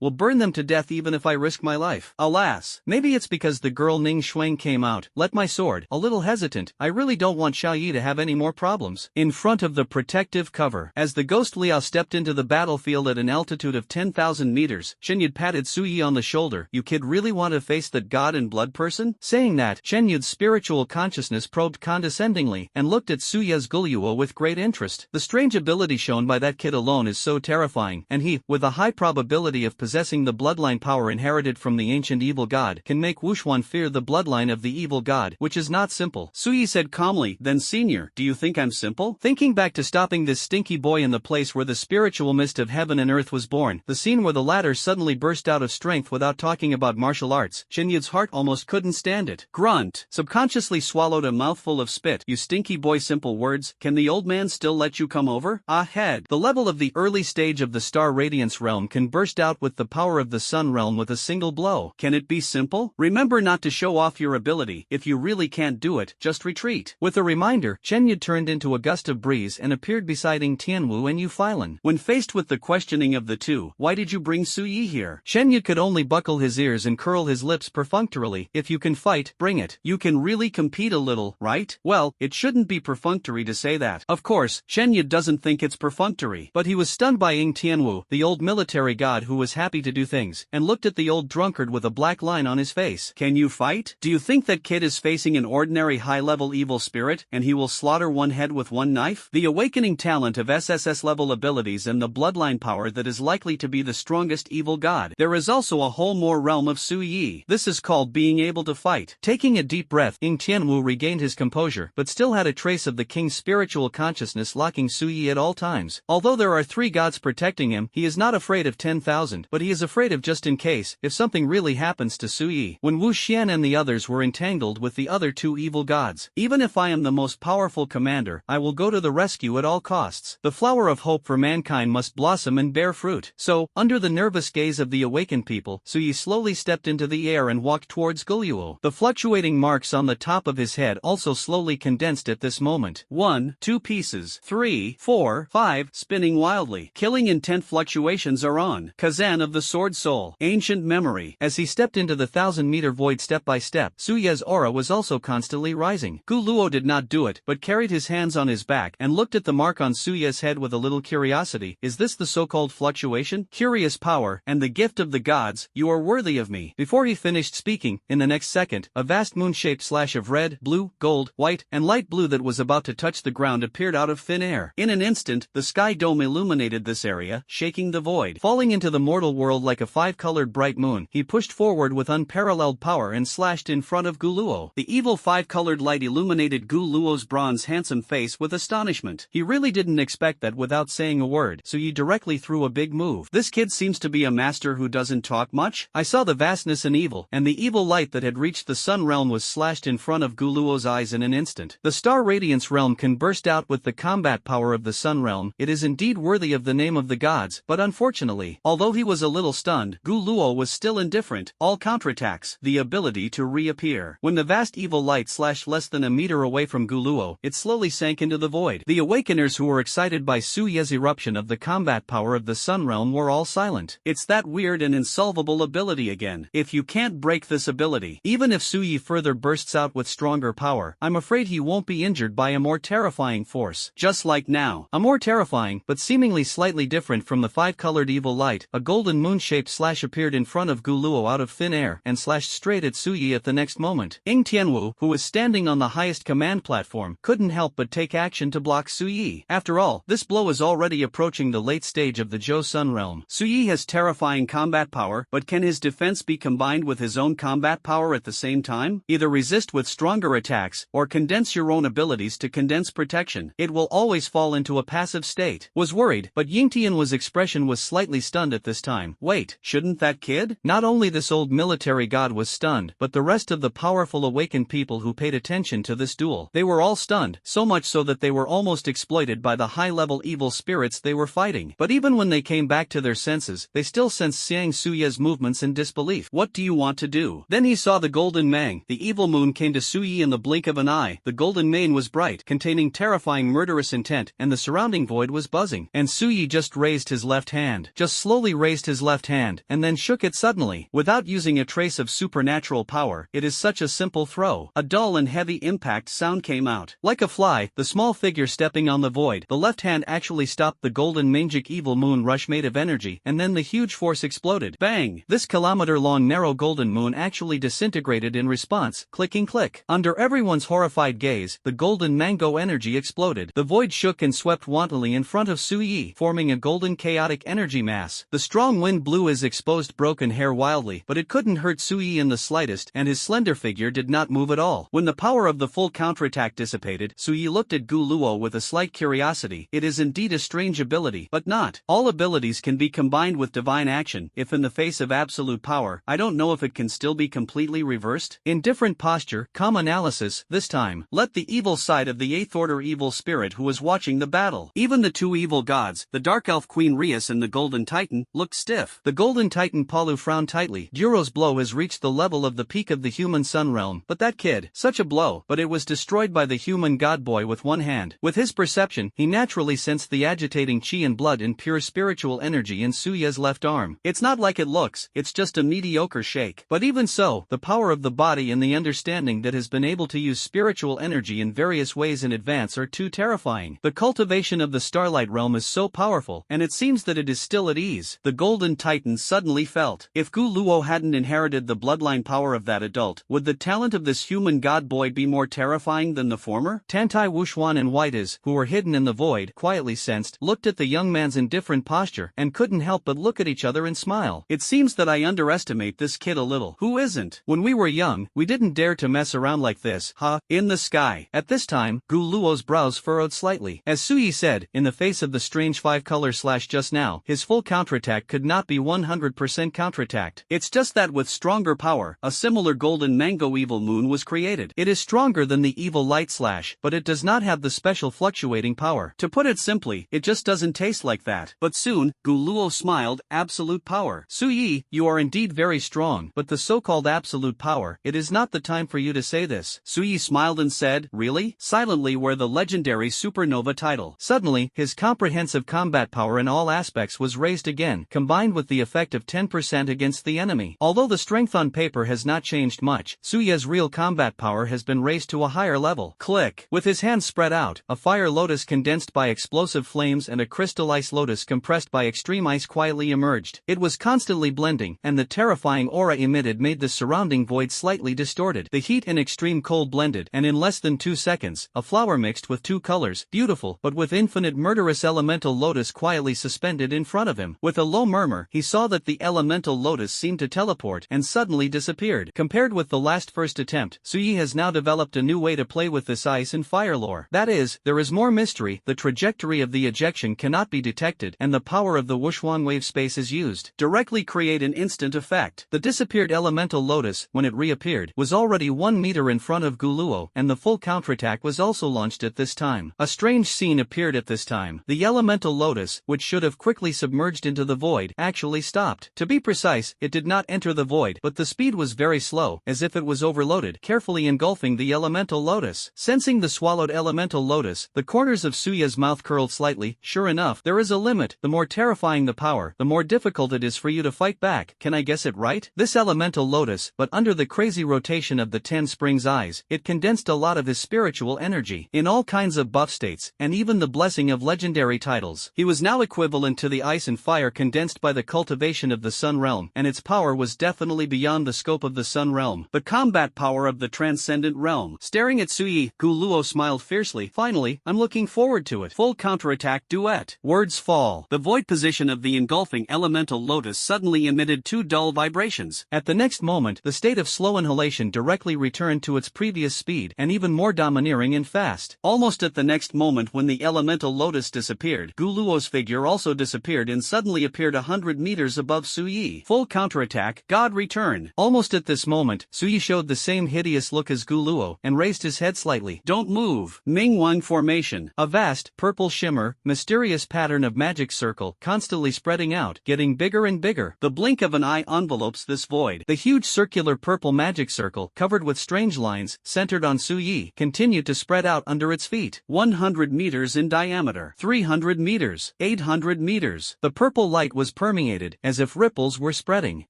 will burn them to death even if I risk my life. Alas, maybe it's because the girl Ning Shuang came out. Let my sword. A little hesitant, I really don't want Xiaoyi to have any more problems. In front of the protective cover, as the ghost Liao stepped into the battlefield at an altitude of 10,000 meters, Chenyud patted Suyi on the shoulder. You kid really want to face that god and blood person? Saying that, Chenyud's spiritual consciousness probed condescendingly, and looked at Suya's Gulyuo with great interest. The strange ability shown by that kid alone is so terrifying, and he, with a high probability of possessing the bloodline power inherited from the ancient evil god, can make Wuxuan fear the bloodline of the evil god, which is not simple. Suyi said calmly, then senior, Junior, do you think I'm simple? Thinking back to stopping this stinky boy in the place where the spiritual mist of heaven and earth was born, the scene where the latter suddenly burst out of strength without talking about martial arts, Chenyud's heart almost couldn't stand it. Grunt. Subconsciously swallowed a mouthful of spit. You stinky boy, simple words. Can the old man still let you come over? Ahead. The level of the early stage of the star radiance realm can burst out with the power of the sun realm with a single blow. Can it be simple? Remember not to show off your ability. If you really can't do it, just retreat. With a reminder, Chenyud turned into a gust of breeze and appeared beside Ng Tianwu and Yu Filan. When faced with the questioning of the two, why did you bring Su Yi here? Chenyud could only buckle his ears and curl his lips perfunctorily. If you can fight, bring it. You can really compete a little, right? Well, it shouldn't be perfunctory to say that. Of course, Chenyud doesn't think it's perfunctory. But he was stunned by Ng Tianwu, the old military god who was happy to do things, and looked at the old drunkard with a black line on his face. Can you fight? Do you think that kid is facing an ordinary high-level evil spirit, and he will slaughter one head with one knife? The awakening talent of SSS-level abilities and the bloodline power that is likely to be the strongest evil god. There is also a whole more realm of Su Yi. This is called being able to fight. Taking a deep breath, Ng Tianwu regained his composure, but still had a trace of the king's spiritual consciousness locking Su Yi at all times. Although there are 3 gods protecting him, he is not afraid of 10,000, but he is afraid of just in case, if something really happens to Su Yi. When Wu Xian and the others were entangled with the other 2 evil gods, even if I am the most powerful commander, I will go to the rescue at all costs. The flower of hope for mankind must blossom and bear fruit. So, under the nervous gaze of the awakened people, Su Yi slowly stepped into the air and walked towards Guluo. The fluctuating marks on the top of his head also slowly condensed at this moment. 1, 2 pieces, 3, 4, 5, spinning wildly. Killing intent fluctuations are on. Kazan of the Sword Soul. Ancient memory. As he stepped into the 1,000-meter void step by step, Su Ye's aura was also constantly rising. Guluo did not do it, but carried his hands on his back and looked at the mark on Su Ye's head with a little curiosity. Is this the so-called fluctuation? Curious power, and the gift of the gods, you are worthy of me. Before he finished speaking, in the next second, a vast moon-shaped slash of red, blue, gold, white, and light blue that was about to touch the ground appeared out of thin air. In an instant, the sky dome illuminated this area, shaking the void. Falling into the mortal world like a 5-colored bright moon, he pushed forward with unparalleled power and slashed in front of Guluo. The evil 5-colored light illuminated Guluo's bronze handsome face with astonishment. He really didn't expect that without saying a word, so he directly threw a big move. This kid seems to be a master who doesn't talk much. I saw the vastness and evil, and the evil light that had reached the sun realm was slashed in front of Guluo's eyes in an instant. The star radiance realm can burst out with the combat power of the sun realm. It is indeed worthy of the name of the gods, but unfortunately, although he was a little stunned, Guluo was still indifferent. All counterattacks, the ability to reappear. When the vast evil light slashed less than a meter away from Guluo, it slowly sank into the void. The awakeners who were excited by Su Ye's eruption of the combat power of the sun realm were all silent. It's that weird and insolvable ability again. If you can't break this ability, even if Su Yi further bursts out with stronger power, I'm afraid he won't be injured by a more terrifying force. Just like now. A more terrifying, but seemingly slightly different from the 5-colored evil light, a golden moon-shaped slash appeared in front of Guluo out of thin air and slashed straight at Su Yi at the next moment. Ng Tianwu, who was standing on the highest command platform, couldn't help but take action to block Su Yi. After all, this blow is already approaching the late stage of the Zhou Sun realm. Su Yi has terrifying combat power, but can his defense be combined with his own combat power at the same time? Either resist with stronger attacks, or condense your own abilities to condense protection. It will always fall into a passive state. Was worried, but Ng Tianwu's expression was slightly stunned at this time. Wait, shouldn't that kid? Not only this old military god was stunned, but the rest of the powerful awakened people who paid attention to this duel. They were all stunned, so much so that they were almost exploited by the high-level evil spirits they were fighting. But even when they came back to their senses, they still sensed Xiang Suye's movements in disbelief. What do you want to do? Then he saw the golden mang. The evil moon came to Su Yi in the blink of an eye. The golden mane was bright, containing terrifying murderous intent, and the surrounding void was buzzing. And Su Yi just raised his left hand. Just slowly raised his left hand, and then shook it suddenly. Without using a trace of supernatural power, it is such a simple throw. A dull and heavy impact sound came out. Like a fly, the small figure stepping on the void, the left hand actually stopped the golden mangic evil moon rush made of energy, and then the huge force exploded. Bang! This kilometer-long narrow golden moon actually disintegrated in response, clicking click. Under everyone's horrified gaze, the golden mango energy exploded. The void shook and swept wantonly in front of Su Yi, forming a golden chaotic energy mass. The strong wind blew his exposed broken hair wildly, but it couldn't hurt Su Yi in the slightest, and his slender figure did not move at all. When the power of the full counterattack dissipated, dissipated, Suyi looked at Gu Luo with a slight curiosity. It is indeed a strange ability, but not all abilities can be combined with divine action. If in the face of absolute power, I don't know if it can still be completely reversed. In different posture, calm analysis, this time, let the evil side of the 8th order evil spirit who was watching the battle. Even the two evil gods, the Dark Elf Queen Rias and the Golden Titan, looked stiff. The Golden Titan Palu frowned tightly. Juro's blow has reached the level of the peak of the human sun realm, but that kid, such a blow, but it was destroyed by the human god boy with one hand. With his perception, he naturally sensed the agitating chi and blood and pure spiritual energy in Suya's left arm. It's not like it looks, it's just a mediocre shake. But even so, the power of the body and the understanding that has been able to use spiritual energy in various ways in advance are too terrifying. The cultivation of the Starlight realm is so powerful, and it seems that it is still at ease. The Golden Titan suddenly felt, if Gu Luo hadn't inherited the bloodline power of that adult, would the talent of this human god boy be more terrifying than the former? Tantai Wuxuan and Whites, who were hidden in the void, quietly sensed, looked at the young man's indifferent posture, and couldn't help but look at each other and smile. It seems that I underestimate this kid a little. Who isn't? When we were young, we didn't dare to mess around like this, huh? In the sky. At this time, Gu Luo's brows furrowed slightly. As Suyi said, in the face of the strange 5-color slash just now, his full counterattack could not be 100% counterattacked. It's just that with stronger power, a similar golden mango evil moon was created. It is stronger than the evil light slash, but it does not have the special fluctuating power. To put it simply, it just doesn't taste like that. But soon, Gu Luo smiled, absolute power. Suyi, you are indeed very strong, but the so-called absolute power, it is not the time for you to say this. Suyi smiled and said, really? Silently wear the legendary supernova title. Suddenly, his comprehensive combat power in all aspects was raised again, combined with the effect of 10% against the enemy. Although the strength on paper has not changed much, Suya's real combat power has been raised to a higher level. Click. With his hands spread out, a fire lotus condensed by explosive flames and a crystal ice lotus compressed by extreme ice quietly emerged. It was constantly blending, and the terrifying aura emitted made the surrounding void slightly distorted. The heat and extreme cold blended, and in less than 2 seconds, a flower mixed with two colors, beautiful, but with infinite murderous elemental lotus quietly suspended in front of him. With a low murmur, he saw that the elemental lotus seemed to teleport and suddenly disappeared. Compared with the first attempt, Suyi has now developed a new way to play with this ice and fire lore. That is, there is more mystery, the trajectory of the ejection cannot be detected, and the power of the Wuxuan wave space is used. Directly create an instant effect. The disappeared elemental lotus, when it reappeared, was already 1 meter in front of Gu Luo, and the full counterattack was also launched at this time. A strange scene appeared at this time. The elemental lotus, which should have quickly submerged into the void, actually stopped. To be precise, it did not enter the void, but the speed was very slow, as if it was overloaded, carefully engulfing the elemental lotus. Sensing the swallowed elemental lotus, the corners of Suya's mouth curled slightly. Sure enough, there is a limit. The more terrifying the power, the more difficult it is for you to fight back. Can I guess it right? This elemental lotus, but under the crazy rotation of the 10 springs eyes, it condensed a lot of his spiritual energy, in all kinds of buff states, and even the blessing of legendary titles. He was now equivalent to the ice and fire condensed by the cultivation of the sun realm, and its power was definitely beyond the scope of the sun realm. The combat power of the transcendent realm. Staring at Suyi, Gu Luo smiled fiercely. Finally, I'm looking forward to it. Full counterattack duet. Words fall. The void position of the engulfing elemental lotus suddenly emitted 2 dull vibrations. At the next moment, the state of slow inhalation directly returned to its previous speed, and even more domineering and fast. Almost at the next moment when the elemental lotus disappeared, Gu Luo's figure also disappeared and suddenly appeared 100 meters above Suyi. Full counterattack, God return. Almost at this moment, Suyi showed the same hideous look as Gu Luo, and raised his head slightly. Don't move. Mingwang formation. A vast, purple shimmer, mysterious pattern of magic circle, constantly spreading out, getting bigger and bigger. The blink of an eye envelopes this void. The huge circular purple magic circle, covered with strange lines, centered on Suyi, continued to spread out under its feet. 100 meters in diameter. 300 meters. 800 meters. The purple light was permeated, as if ripples were spreading.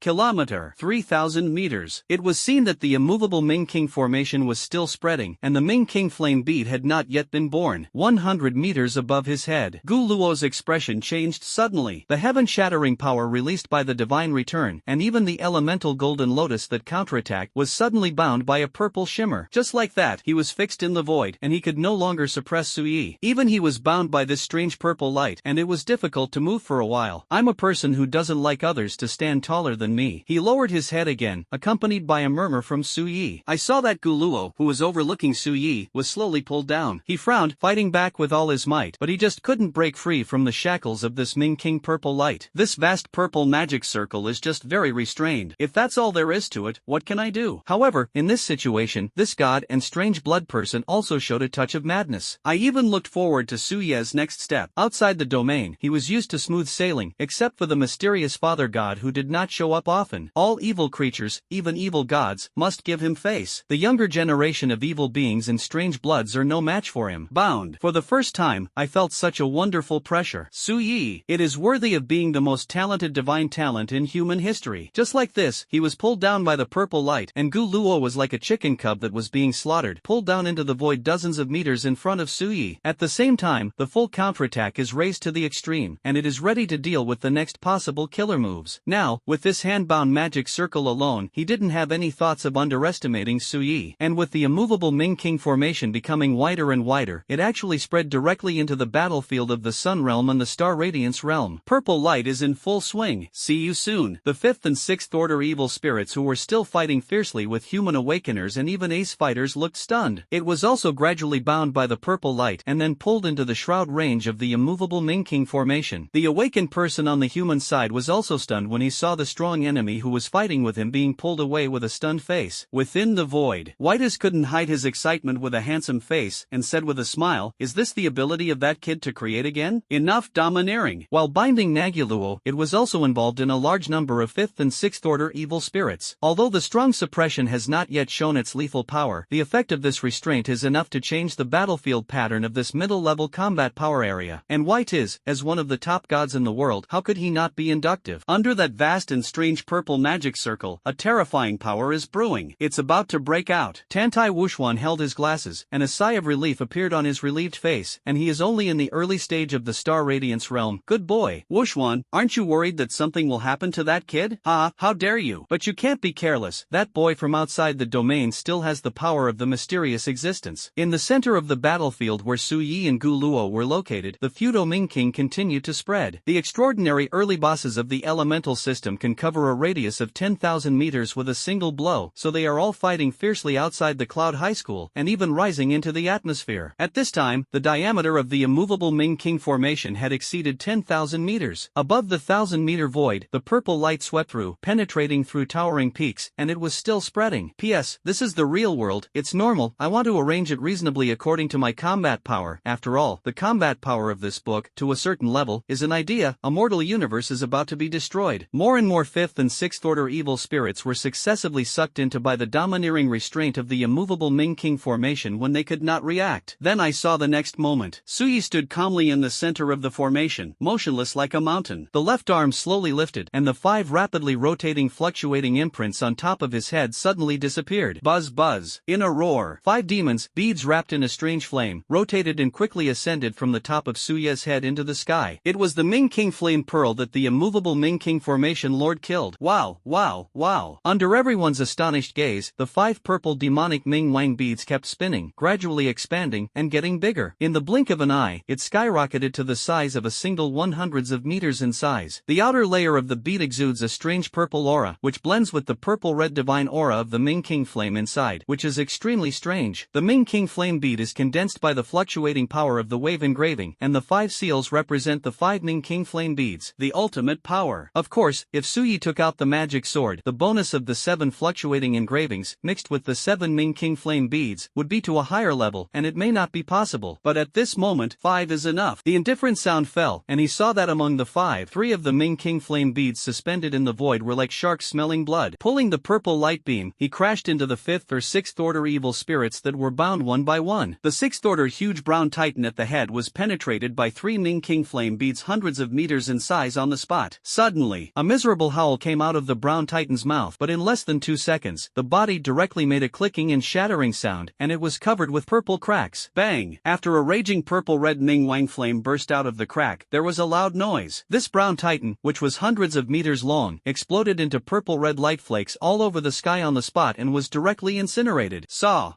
Kilometer. 3,000 meters. It was seen that the immovable Ming King formation was still spreading, and the Ming King flame bead had not yet been born. 100 meters above his head. Gu Luo's expression changed suddenly. The heaven-shattering power released by the divine return, and even the elemental golden lotus that counterattacked, was suddenly bound by a purple shimmer. Just like that, he was fixed in the void, and he could no longer suppress Suyi. Even he was bound by this strange purple light, and it was difficult to move for a while. I'm a person who doesn't like others to stand taller than me. He lowered his head again, accompanied by a murmur from Suyi. I saw that Gu Luo, who was overlooking Suyi, was slowly pulled down. He frowned, fighting back with all his might, but he just couldn't break free from the shackles of this Ming King purple light. This vast purple magic circle is just very restrained. If that's all there is to it, what can I do? However, in this situation, this god and strange blood person also showed a touch of madness. I even looked forward to Su Ye's next step. Outside the domain, he was used to smooth sailing, except for the mysterious father god who did not show up often. All evil creatures, even evil gods, must give him face. The younger generation of evil beings and strange bloods are no match for him. Bound. For the first time, I felt such a wonderful pressure. Su Yi, it is worthy of being the most talented divine talent in human history. Just like this, he was pulled down by the purple light, and Gu Luo was like a chicken cub that was being slaughtered, pulled down into the void dozens of meters in front of Su Yi. At the same time, the full counterattack is raised to the extreme, and it is ready to deal with the next possible killer moves. Now, with this hand-bound magic circle alone, he didn't have any thoughts of underestimating Su Yi, and with the immovable Ming King formation becoming wider and wider, it actually spread directly into the battlefield of the Sun Realm and the Star Radiance Realm. Purple light is in full swing. See you soon. The 5th and 6th order evil spirits who were still fighting fiercely with human awakeners and even ace fighters looked stunned. It was also gradually bound by the purple light and then pulled into the shroud range of the immovable Ming King formation. The awakened person on the human side was also stunned when he saw the strong enemy who was fighting with him being pulled away with a stunned face. Within the void, Whitus couldn't hide his excitement with a handsome face and said with a smile, "Is this the ability of that kid to create again? Enough domineering." While binding Naguluo, it was also involved in a large number of 5th and 6th order evil spirits. Although the strong suppression has not yet shown its lethal power, the effect of this restraint is enough to change the battlefield pattern of this middle-level combat power area. And Whitus, as one of the top gods in the world, how could he not be inductive? Under that vast and strange purple magic circle, a terrifying power is brewing. It's about to break out. Tantai Wuxuan held his glasses, and a sigh of relief appeared on his relieved face, and he is only in the early stage of the Star Radiance realm. Good boy. Wuxuan, aren't you worried that something will happen to that kid? How dare you? But you can't be careless. That boy from outside the domain still has the power of the mysterious existence. In the center of the battlefield where Su Yi and Gu Luo were located, the feudal Ming King continued to spread. The extraordinary early bosses of the elemental system can cover a radius of 10,000 meters with a single blow, so they are all fighting fiercely outside the Cloud High School, and even rising into the atmosphere. At this time, the diameter of the immovable Ming King formation had exceeded 10,000 meters. Above the 1,000-meter void, the purple light swept through, penetrating through towering peaks, and it was still spreading. P.S. This is the real world. It's normal. I want to arrange it reasonably according to my combat power. After all, the combat power of this book, to a certain level, is an idea. A mortal universe is about to be destroyed. More and more 5th and 6th order evil spirits were successively sucked into by the domineering restraint of the immovable Ming King formation when they could not react. Then I saw the next moment. Su Yi stood calmly in the center of the formation, motionless like a mountain. The left arm slowly lifted, and the 5 rapidly rotating fluctuating imprints on top of his head suddenly disappeared. Buzz buzz. In a roar, 5 demons, beads wrapped in a strange flame, rotated and quickly ascended from the top of Su Ye's head into the sky. It was the Ming King flame pearl that the immovable Ming King formation lord killed. Wow, wow, wow. Under everyone's astonished gaze, the 5 purple demonic Ming Wang beads kept spinning, gradually expanding, and getting bigger. In the blink of an eye, it skyrocketed to the size of a single 100s of meters in size. The outer layer of the bead exudes a strange purple aura, which blends with the purple-red divine aura of the Ming King flame inside, which is extremely strange. The Ming King flame bead is condensed by the fluctuating power of the wave engraving, and the 5 seals represent the 5 Ming King flame beads, the ultimate power. Of course, if Su Yi took out the magic sword, the bonus of the 7 fluctuating engravings, mixed with the 7 Ming King flame beads, would be to a higher level, and it may not be possible. But at this moment, 5 is enough. The indifferent sound fell, and he saw that among the 5, 3 of the Ming King flame beads suspended in the void were like sharks smelling blood. Pulling the purple light beam, he crashed into the 5th or 6th order evil spirits that were bound one by one. The 6th order huge brown titan at the head was penetrated by 3 Ming King flame beads hundreds of meters in size on the spot. Suddenly, a miserable howl came out of the brown titan's mouth, but in less than 2 seconds, the body directly made a clicking and shattering sound, and it was covered with purple cracks. Bang! After a raging purple-red Ming Wang flame burst out of the crack, there was a loud noise. This brown titan, which was hundreds of meters long, exploded into purple-red light flakes all over the sky on the spot and was directly incinerated.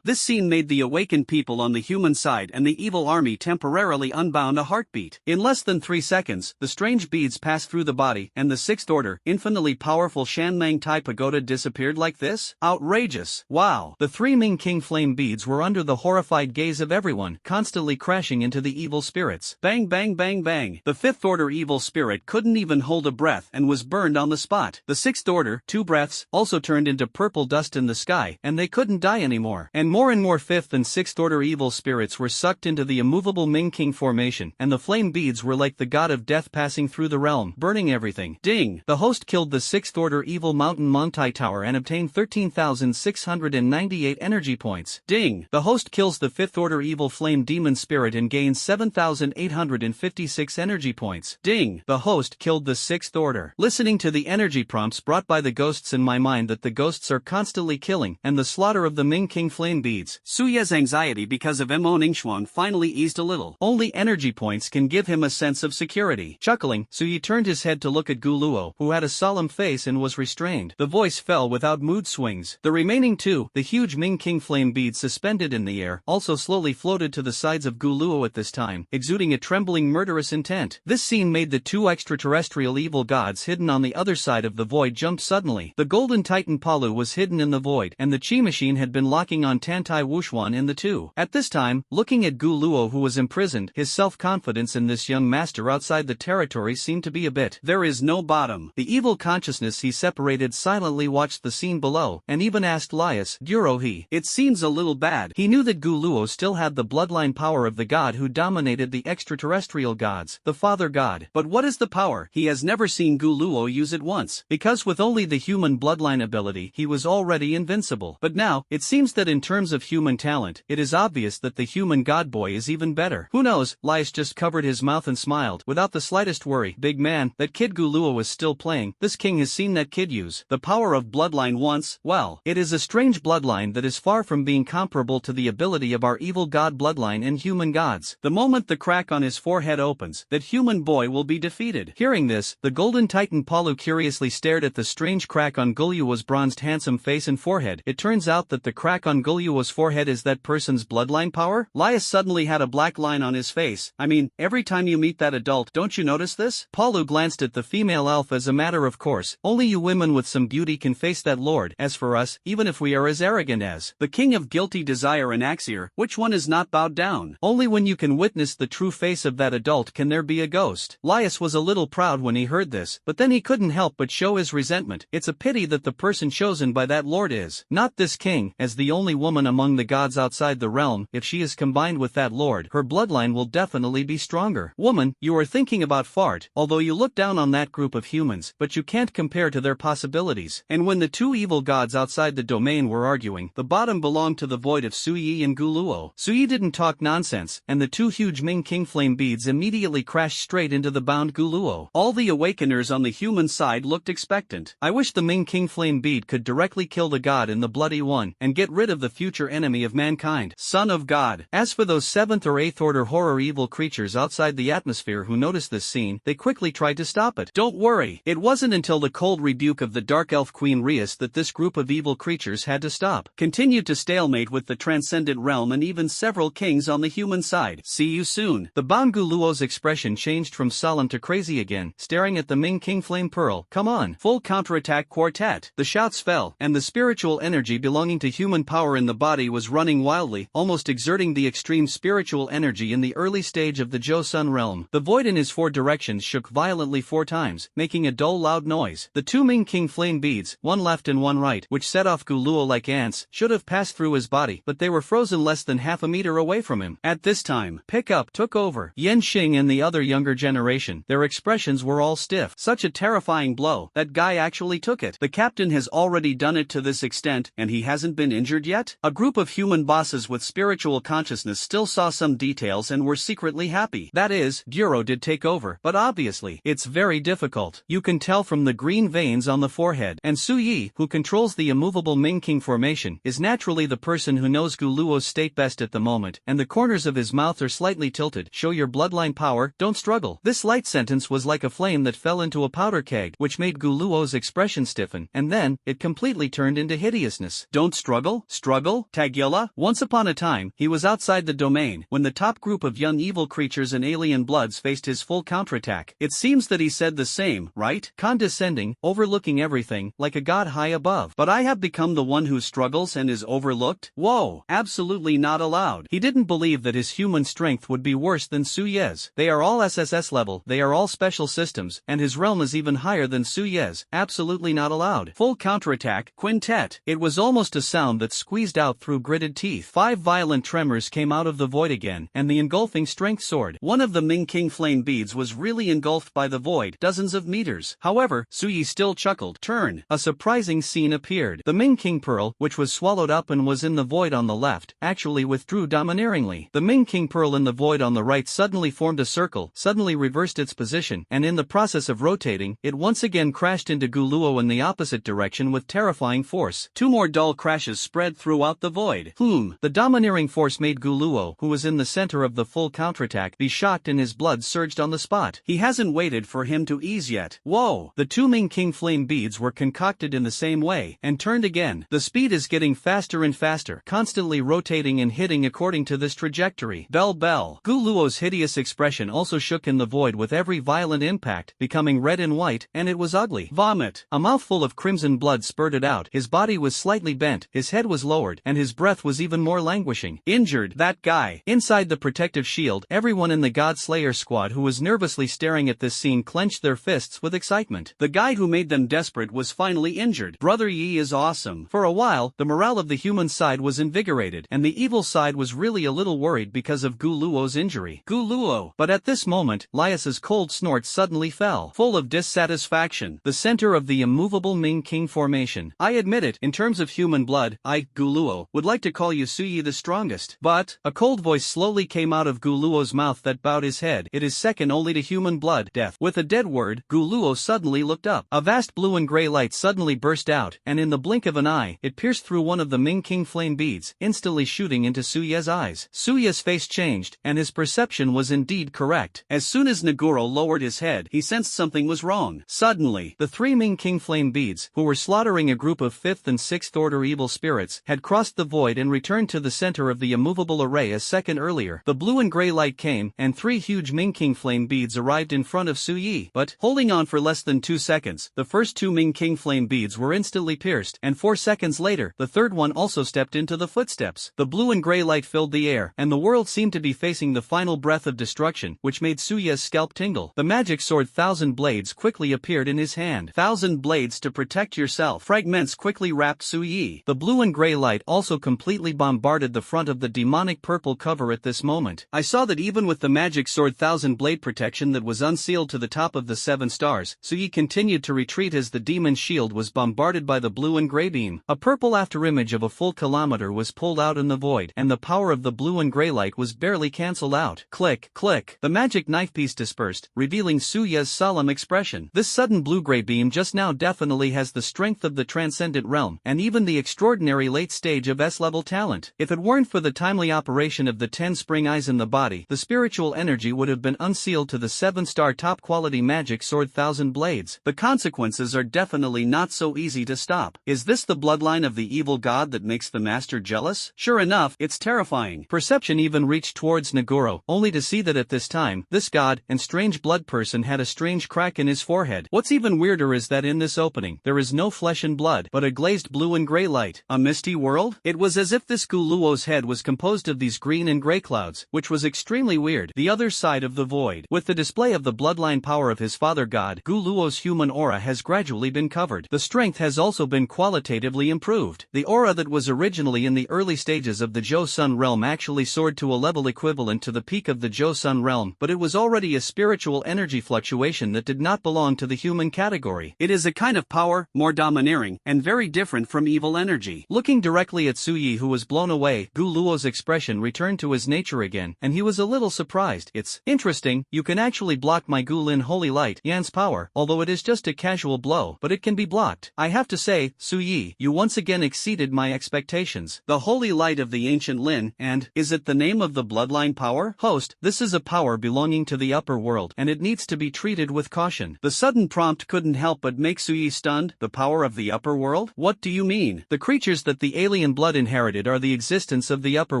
This scene made the awakened people on the human side and the evil army temporarily unbound a heartbeat. In less than 3 seconds, the strange beads passed through the body, and the 6th order, infinitely powerful Shanmang Tai pagoda disappeared like this? Outrageous! Wow! The 3 Ming King flame beads were under the horrified gaze of everyone, constantly crashing into the evil spirits. Bang bang bang bang. The fifth order evil spirit couldn't even hold a breath and was burned on the spot. The sixth order, 2 breaths, also turned into purple dust in the sky, and they couldn't die anymore. And more fifth and sixth order evil spirits were sucked into the immovable Ming King formation, and the flame beads were like the god of death passing through the realm, burning everything. Ding! The host killed the sixth order evil mountain Montai Tower and obtained 13,698 energy points. Ding! The host kills the fifth order evil flame demon spirit and gains 7,856 energy points. Ding! The host killed the sixth order. Listening to the energy prompts brought by the ghosts in my mind that the ghosts are constantly killing, and the slaughter of the Ming King flame beads. Suye's anxiety because of Mo Ningxuan finally eased a little. Only energy points can give him a sense of security. Chuckling, Suye turned his head to look at Guluo, who had a solemn face and was restrained. The voice fell without mood swings. The remaining two, the huge Ming King flame beads suspended in the air, also slowly floated to the sides of Guluo at this time, exuding a trembling murderous intent. This scene made the two extraterrestrial evil gods hidden on the other side of the void jump suddenly. The golden titan Palu was hidden in the void, and the chi machine had been locking on Tantai Wuxuan in the two. At this time, looking at Guluo who was imprisoned, his self-confidence in this young master outside the territory seemed to be a bit. There is no bottom. The evil consciousness he separated silently watched the scene below, and even asked Laius, Durohi. It seems a little bad. He knew that Guluo still had the bloodline power of the god who dominated the extraterrestrial gods, the father god. But what is the power? He has never seen Guluo use it once, because with only the human bloodline ability he was already invincible. But now, it seems that in terms of human talent, it is obvious that the human god boy is even better. Who knows? Laius just covered his mouth and smiled, without the slightest worry. Big man, that kid Guluo was still playing. This king has seen that kid use the power of bloodline once. Well, it is a strange bloodline that is far from being comparable to the ability of our evil god bloodline and human gods. The moment the crack on his forehead opens, that human boy will be defeated. Hearing this, the golden titan Palu curiously stared at the strange crack on Guluo's bronzed handsome face and forehead. It turns out that the crack on Guluo's forehead is that person's bloodline power? Laius suddenly had a black line on his face. I mean, every time you meet that adult, don't you notice this? Palu glanced at the female elf as a matter of course. Only you women with some beauty can face that lord. As for us, even if we are as arrogant as the king of guilty desire and Axier, which one is not bowed down? Only when you can witness the true face of that adult can there be a ghost. Laius was a little proud when he heard this, but then he couldn't help but show his resentment. It's a pity that the person chosen by that lord is not this king, as the only woman among the gods outside the realm. If she is combined with that lord, her bloodline will definitely be stronger. Woman, you are thinking about fart, although you look down on that group of humans, but you can't compare to their possibilities. And when the two evil gods outside the domain were arguing, the bottom belonged to the void of Suyi and Guluo. Suyi didn't talk nonsense, and the two huge Ming King flame beads immediately crashed straight into the bound Guluo. All the awakeners on the human side looked expectant. I wish the Ming King flame bead could directly kill the god in the bloody one, and get rid of the future enemy of mankind. Son of God. As for those 7th or 8th order horror evil creatures outside the atmosphere who noticed this scene, they quickly tried to stop it. Don't worry, it wasn't until the cold rebuke of the dark elf queen Rias that this group of evil creatures had to stop. Continued to stalemate with the transcendent realm and even several kings on the human side. See you soon. The bound Guluo's expression changed from solemn to crazy again, staring at the Ming King flame pearl. Come on, full counterattack quartet. The shouts fell, and the spiritual energy belonging to human power in the body was running wildly, almost exerting the extreme spiritual energy in the early stage of the Joseon realm. The void in his 4 directions shook violently 4 times, making a dull loud noise. The two Ming King flame beads, one left and one right, which set off Guluo like ants, should have passed through his body, but they were frozen less than half a meter away from him. At this time, Pickup took over. Yen Xing and the other younger generation, their expressions were all stiff. Such a terrifying blow. That guy actually took it. The captain has already done it to this extent, and he hasn't been injured yet? A group of human bosses with spiritual consciousness still saw some details and were secretly happy. That is, Duro did take over, but obviously, it's very difficult. You can tell from the green veins on the forehead. And Suyi, who controls the immovable Ming King formation, is naturally the person who knows Guluo's state best at the moment, and the corners of his mouth are slightly tilted. Show your bloodline power, don't struggle. This light sentence was like a flame that fell into a powder keg, which made Guluo's expression stiffen, and then, it completely turned into hideousness. Don't struggle? Struggle? Tagilla? Once upon a time, he was outside the domain, when the top group of young evil creatures and alien bloods faced his full counterattack. It seems that he said the same, right? Condescending, overlooking everything, like a god high above. But I have become the one who struggles and is overlooked? Whoa! No, absolutely not allowed. He didn't believe that his human strength would be worse than Su Ye's. They are all SSS level, they are all special systems, and his realm is even higher than Su Ye's. Absolutely not allowed. Full counterattack, quintet. It was almost a sound that squeezed out through gritted teeth. 5 violent tremors came out of the void again, and the engulfing strength soared. One of the Ming King flame beads was really engulfed by the void, dozens of meters. However, Su Yi still chuckled. Turn. A surprising scene appeared. The Ming King pearl, which was swallowed up and was in the void on the left, actually withdrew domineeringly. The Ming King pearl in the void on the right suddenly formed a circle, suddenly reversed its position, and in the process of rotating, it once again crashed into Guluo in the opposite direction with terrifying force. 2 more dull crashes spread throughout the void. The domineering force made Guluo, who was in the center of the full counterattack, be shocked and his blood surged on the spot. He hasn't waited for him to ease yet. Whoa! The 2 Ming King flame beads were concocted in the same way, and turned again. The speed is getting faster and faster, constantly rotating and hitting according to this trajectory. Bell bell. Guluo's hideous expression also shook in the void with every violent impact, becoming red and white, and it was ugly. Vomit. A mouthful of crimson blood spurted out, his body was slightly bent, his head was lowered, and his breath was even more languishing. Injured. That guy. Inside the protective shield, everyone in the God Slayer squad who was nervously staring at this scene clenched their fists with excitement. The guy who made them desperate was finally injured. Brother Yi is awesome. For a while, the morale of the human side was invigorated, and the evil side was really a little worried because of Guluo's injury. Guluo. But at this moment, Lias's cold snort suddenly fell, full of dissatisfaction. The center of the immovable Ming King formation. I admit it, in terms of human blood, I, Guluo, would like to call you Suyi the strongest. But, a cold voice slowly came out of Guluo's mouth that bowed his head. It is second only to human blood, death. With a dead word, Guluo suddenly looked up. A vast blue and gray light suddenly burst out, and in the blink of an eye, it pierced through one of the Ming King flame beads, instantly shooting into Suya's eyes. Suya's face changed, and his perception was indeed correct. As soon as Nagoro lowered his head, he sensed something was wrong. Suddenly, the 3 Ming King flame beads, who were slaughtering a group of 5th and 6th order evil spirits, had crossed the void and returned to the center of the immovable array a second earlier. The blue and gray light came, and 3 huge Ming King flame beads arrived in front of Su Yi. But, holding on for less than 2 seconds, the first 2 Ming King flame beads were instantly pierced, and 4 seconds later, the third one also stepped into the footsteps. The blue and gray light filled the air, and the world seemed to be facing the final breath of destruction, which made Suya's scalp tingle. The magic sword 1,000 blades quickly appeared in his hand. 1,000 blades to protect yourself. Fragments quickly wrapped Su Yi. The blue and gray light also completely bombarded the front of the demonic purple cover at this moment. I saw that even with the magic sword 1,000 blade protection that was unsealed to the top of the 7 stars, Su Yi continued to retreat as the demon shield was bombarded by the blue and gray beam. A purple afterimage of a full kilometer was pulled out in the void, and the power of the blue and gray light was barely cancelled out. Click, click. The magic knife piece dispersed, revealing Suya's solemn expression. This sudden blue-gray beam just now definitely has the strength of the transcendent realm, and even the extraordinary late stage of S-level talent. If it weren't for the timely operation of the 10 spring eyes in the body, the spiritual energy would have been unsealed to the 7-star top-quality magic sword 1,000 blades. The consequences are definitely not so easy to stop. Is this the bloodline of the evil god that makes the master jealous? Sure enough, it's terrifying. Perception even reached towards Nagoro, only to see that at this time, this god and strange blood person had a strange crack in his forehead. What's even weirder is that in this opening, there is no flesh and blood, but a glazed blue and gray light. A misty world? It was as if this Guluo's head was composed of these green and gray clouds, which was extremely weird. The other side of the void. With the display of the bloodline power of his father god, Guluo's human aura has gradually been covered. The strength has also been qualitatively improved. The aura that was originally in the early stages of the Jo-Sun realm actually soared to a level equivalent to the peak of the Jo-Sun realm, but it was already a spiritual energy fluctuation that did not belong to the human category. It is a kind of power, more domineering, and very different from evil energy. Looking directly at Su Yi, who was blown away, Guluo's expression returned to his nature again, and he was a little surprised. It's interesting, you can actually block my Gulin holy light, Yan's power, although it is just a casual blow, but it can be blocked. I have to say, Su Yi, you once again exceeded my expectations. The holy light of the ancient Lin, and, is it the name of the bloodline power? Host, this is a power belonging to the upper world, and it needs to be treated with caution. The sudden prompt couldn't help but make Su Yi stunned. The power of the upper world? What do you mean? The creatures that the alien blood inherited are the existence of the upper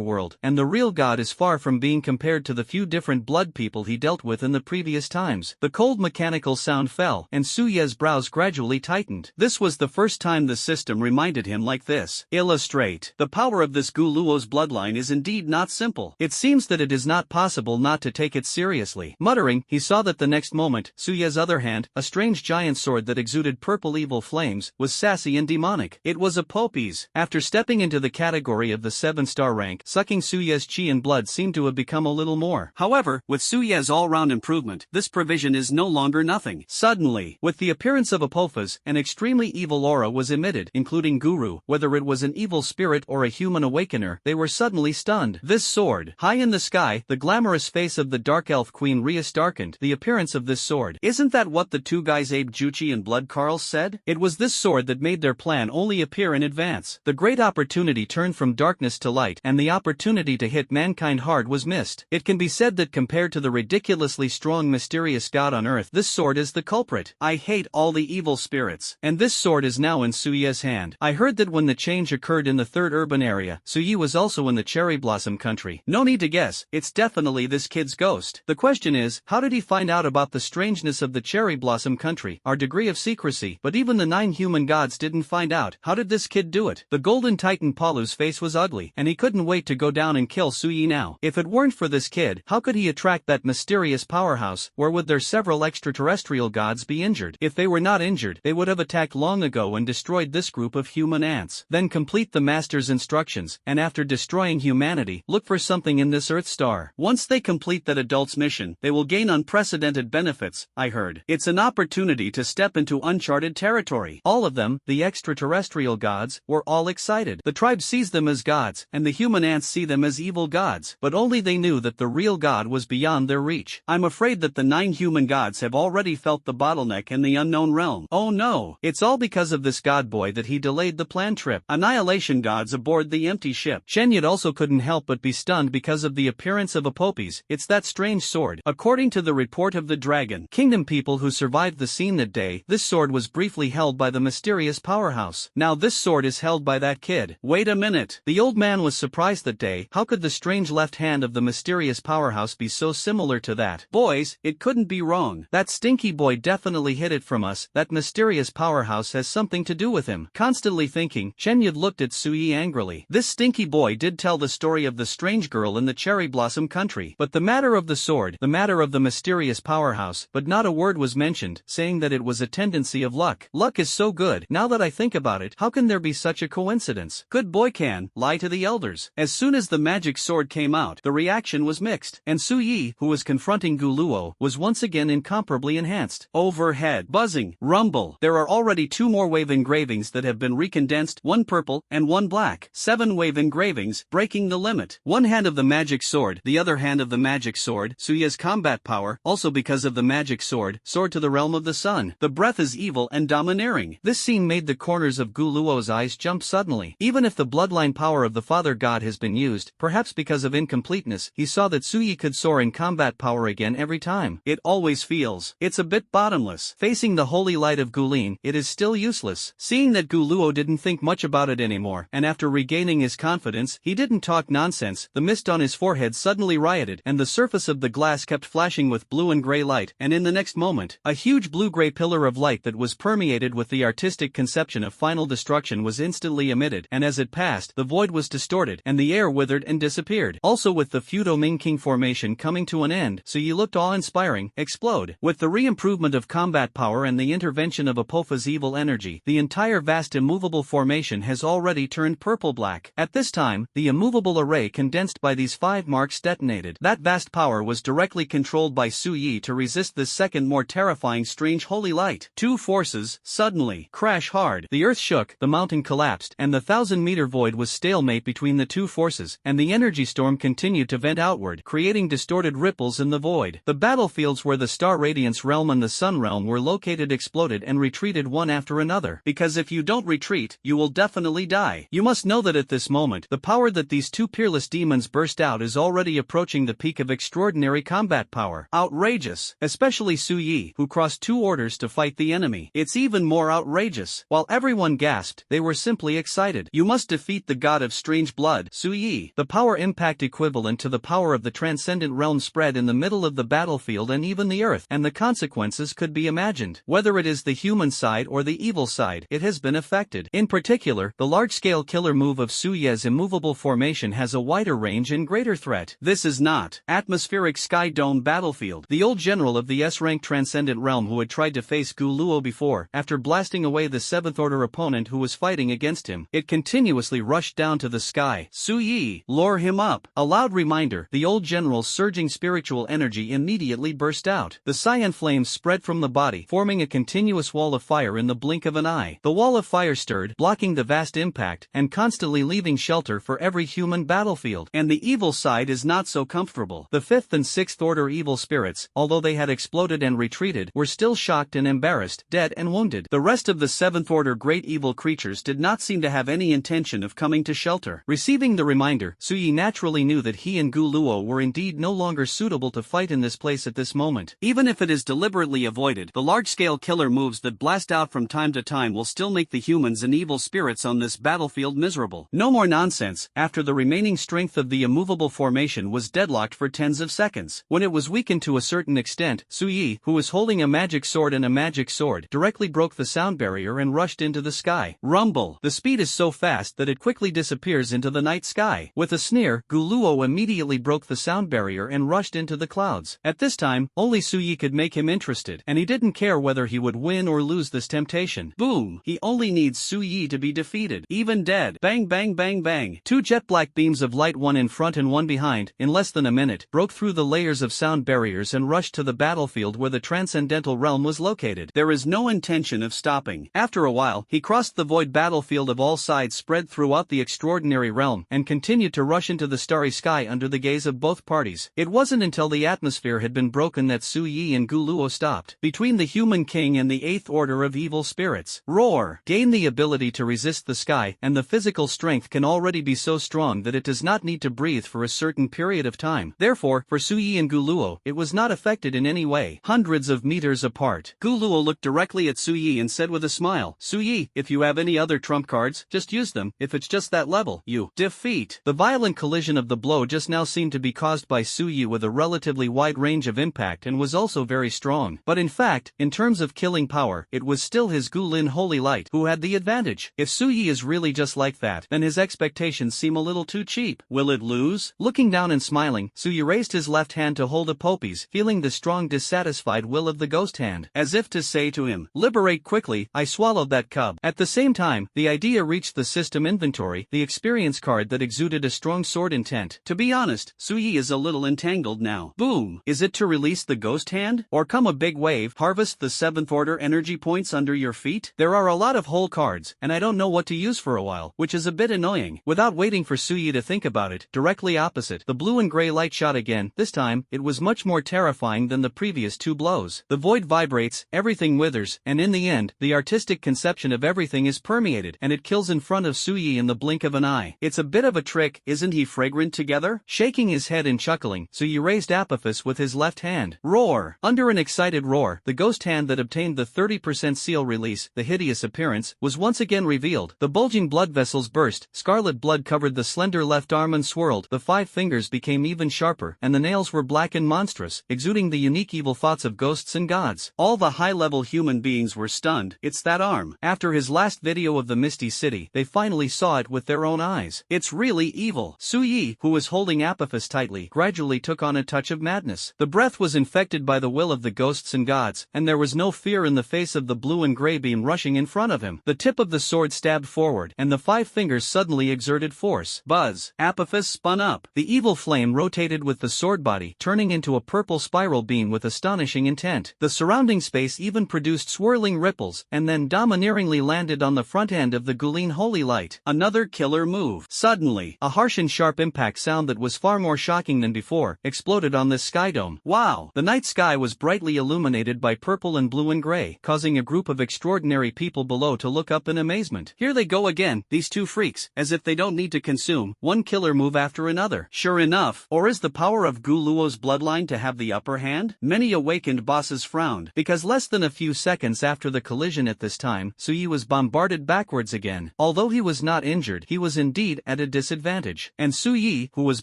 world, and the real god is far from being compared to the few different blood people he dealt with in the previous times. The cold mechanical sound fell, and Su Ye's brows gradually tightened. This was the first time the system reminded him like this. Illustrate. The power power of this Guluo's bloodline is indeed not simple. It seems that it is not possible not to take it seriously. Muttering, he saw that the next moment, Suye's other hand, a strange giant sword that exuded purple evil flames, was sassy and demonic. It was a Popi's. After stepping into the category of the 7-star rank, sucking Suye's chi and blood seemed to have become a little more. However, with Suye's all-round improvement, this provision is no longer nothing. Suddenly, with the appearance of Apophis, an extremely evil aura was emitted, including Guru. Whether it was an evil spirit or a human awakener, they were suddenly stunned. This sword. High in the sky, the glamorous face of the dark elf queen Rias darkened. The appearance of this sword. Isn't that what the two guys Abe Juchi and Blood Carl said? It was this sword that made their plan only appear in advance. The great opportunity turned from darkness to light, and the opportunity to hit mankind hard was missed. It can be said that compared to the ridiculously strong mysterious god on earth, this sword is the culprit. I hate all the evil spirits. And this sword is now in Suye's hand. I heard that when the change occurred in the 3rd urban area, Suye was also in the cherry blossom country. No need to guess, it's definitely this kid's ghost. The question is, how did he find out about the strangeness of the cherry blossom country, our degree of secrecy? But even the 9 human gods didn't find out. How did this kid do it? The golden titan Palu's face was ugly, and he couldn't wait to go down and kill Suye now. If it weren't for this kid, how could he attract that mysterious powerhouse? Where would their several extraterrestrial gods be injured? If they were not injured, they would have attacked long ago and destroyed this group of human ants. Then complete the master's instructions, and after destroying humanity, look for something in this Earth star. Once they complete that adult's mission, they will gain unprecedented benefits, I heard. It's an opportunity to step into uncharted territory. All of them, the extraterrestrial gods, were all excited. The tribe sees them as gods, and the human ants see them as evil gods, but only they knew that the real god was beyond their reach. I'm afraid that the 9 human gods have already felt the bottleneck in the unknown realm. Oh no, it's all because of this god boy that he delayed the planned trip. Annihilation gods aboard the empty ship. Shenyid also couldn't help but be stunned because of the appearance of Apophis. It's that strange sword. According to the report of the Dragon Kingdom people who survived the scene that day, this sword was briefly held by the mysterious powerhouse. Now this sword is held by that kid. Wait a minute. The old man was surprised that day. How could the strange left hand of the mysterious powerhouse be so similar to that? Boys, it couldn't be wrong. That stinky boy definitely hid it from us. That mysterious powerhouse has something to do with him. Constantly thinking, Shenyid looked at Suye angrily. This stinky boy did tell the story of the strange girl in the cherry blossom country. But the matter of the sword, the matter of the mysterious powerhouse, but not a word was mentioned, saying that it was a tendency of luck. Luck is so good. Now that I think about it, how can there be such a coincidence? Good boy can lie to the elders. As soon as the magic sword came out, the reaction was mixed, and Suye, who was confronting Guluo, was once again incomparably enhanced. Overhead, buzzing, rumble. There are already 2 more wave engravings that have been recondensed, 1 purple and 1 black. 7 wave engravings, breaking the limit. 1 hand of the magic sword, the other hand of the magic sword, Suye's combat power, also because of the magic sword, soared to the realm of the sun. The breath is evil and domineering. This scene made the corners of Guluo's eyes jump suddenly. Even if the bloodline power of the father god has been used, perhaps because of incompleteness, he saw that Suye could soar in combat power again every time. It always feels. It's a bit bottomless. Facing the holy light of Gulin, it is still useless. Seeing that Guluo didn't think much about it anymore, and after regaining his confidence, he didn't talk nonsense. The mist on his forehead suddenly rioted, and the surface of the glass kept flashing with blue and gray light, and in the next moment, a huge blue-gray pillar of light that was permeated with the artistic conception of final destruction was instantly emitted, and as it passed, the void was distorted, and the air withered and disappeared. Also with the Fudo Ming King formation coming to an end, Suye looked awe-inspiring, explode. With the re-improvement of combat power and the intervention of Apopha's evil energy, the entire vast immovable formation has already turned purple-black. At this time, the immovable array condensed by these 5 marks detonated. That vast power was directly controlled by Suye to resist this second more terrifying strange holy light. 2 forces, suddenly, crash hard. The earth shook, the mountain collapsed, and the 1,000-meter void was stalemate between the 2 forces, and the energy storm continued to vent outward, creating distorted ripples in the void. The battlefields where the Star Radiance realm and the Sun realm were located exploded and retreated one after another. Because if you don't retreat, you will definitely die. You must know that at this moment, the power that these 2 peerless demons burst out is already approaching the peak of extraordinary combat power. Outrageous. Especially Suye, who crossed 2 orders to fight the enemy. It's even more outrageous. While everyone gasped, they were simply excited. You must defeat the god of strange blood, Suye. The power impact equivalent to the power of the transcendent realm spread in the middle of the battlefield and even the earth, and the consequences could be imagined. Whether it is the human side or the evil side, it has been affected. In particular, the large-scale killer move move of Su Ye's immovable formation has a wider range and greater threat. This is not atmospheric sky dome battlefield. The old general of the S-rank transcendent realm who had tried to face Gu Luo before, after blasting away the 7th order opponent who was fighting against him, it continuously rushed down to the sky. Su Yi, lure him up. A loud reminder, the old general's surging spiritual energy immediately burst out. The cyan flames spread from the body, forming a continuous wall of fire in the blink of an eye. The wall of fire stirred, blocking the vast impact, and constantly leaving shelter for every human battlefield. And the evil side is not so comfortable. The 5th and 6th order evil spirits, although they had exploded and retreated, were still shocked and embarrassed, dead and wounded. The rest of the 7th order great evil creatures did not seem to have any intention of coming to shelter. Receiving the reminder, Su Yi naturally knew that he and Gu Luo were indeed no longer suitable to fight in this place at this moment. Even if it is deliberately avoided, the large-scale killer moves that blast out from time to time will still make the humans and evil spirits on this battlefield miserable. No more nonsense. After the remaining strength of the immovable formation was deadlocked for tens of seconds. When it was weakened to a certain extent, Su Yi, who was holding a magic sword and a magic sword, directly broke the sound barrier and rushed into the sky. Rumble. The speed is so fast that it quickly disappears into the night sky. With a sneer, Gu Luo immediately broke the sound barrier and rushed into the clouds. At this time, only Su Yi could make him interested, and he didn't care whether he would win or lose this temptation. Boom! He only needs Su Yi to be defeated, even dead. Bang bang bang bang. Two jet black beams of light, one in front and one behind, in less than a minute, broke through the layers of sound barriers and rushed to the battlefield where the transcendental realm was located. There is no intention of stopping. After a while, he crossed the void battlefield of all sides spread throughout the extraordinary realm, and continued to rush into the starry sky under the gaze of both parties. It wasn't until the atmosphere had been broken that Su Yi and Gu Luo stopped. Between the human king and the 8th order of evil spirits. Roar! Gain the ability to resist the sky, and the physical strength can already be so strong that it does not need to breathe for a certain period of time. Therefore, for Su Yi and Gu Luo, it was not affected in any way. Hundreds of meters apart. Gu Luo looked directly at Su Yi and said with a smile, "Su Yi, if you have any other trump cards, just use them. If it's just that level, you defeat." The violent collision of the blow just now seemed to be caused by Su Yi with a relatively wide range of impact and was also very strong. But in fact, in terms of killing power, it was still his Gu Lin Holy Light who had the advantage. If Su Yi is really just like that, then his expectations seem a little too cheap. Will it lose? Looking down and smiling, Su Yi raised his left hand to hold a poppies, feeling the strong dissatisfied will of the ghost hand, as if to say to him, "Liberate quickly, I swallowed that cub." At the same time, the idea reached the system inventory, the experience card that exuded a strong sword intent. To be honest, Su Yi is a little entangled now. Boom! Is it to release the ghost hand? Or come a big wave, harvest the 7th order energy points under your feet? There are a lot of whole cards, and I don't know what to use for a while, which is a bit annoying. Without waiting for Su Yi to think about it, directly opposite, the blue and gray light shot again. This time, it was much more terrifying than the previous two blows. The void vibrates, everything withers, and in the end, the artistic conception of everything is permeated, and it kills in front of Su Yi in the blink of an eye. It's a bit of a trick, isn't he fragrant together? Shaking his head and chuckling, Su Yi raised Apophis with his left hand. Roar! Under an excited roar, the ghost hand that obtained the 30% seal release, the hideous appearance, was once again revealed. The bulging blood vessels burst, scarlet blood covered the slender left arm and swirled, the 5 fingers became even sharper, and the nails were black and monstrous, exuding the unique evil thoughts of ghosts and gods. All the high-level human beings were stunned. It's that arm. After his last video of the Misty City, they finally saw it with their own eyes. It's really evil. Su Yi, who was holding Apophis tightly, gradually took on a touch of madness. The breath was infected by the will of the ghosts and gods, and there was no fear in the face of the blue and gray beam rushing in front of him. The tip of the sword stabbed forward, and the 5 fingers suddenly exerted force. Buzz! Apophis spun up. The evil flame rotated with the sword body, turning into a purple spiral beam with astonishing intent. The surrounding space even produced swirling ripples, and then domineeringly landed on the front end of the Gulin Holy Light. Another killer move. Suddenly, a harsh and sharp impact sound that was far more shocking than before exploded on this sky dome. Wow! The night sky was brightly illuminated by purple and blue and gray, causing a group of extraordinary people below to look up in amazement. Here they go again, these two freaks, as if they don't need to consume one killer move after another. Sure enough, or is the power of Gu Luo's bloodline to have the upper hand? Many awakened bosses frowned, because less than a few seconds after the collision at this time, Su Yi was bombarded backwards again. Although he was not injured, he was indeed at a disadvantage. And Su Yi, who was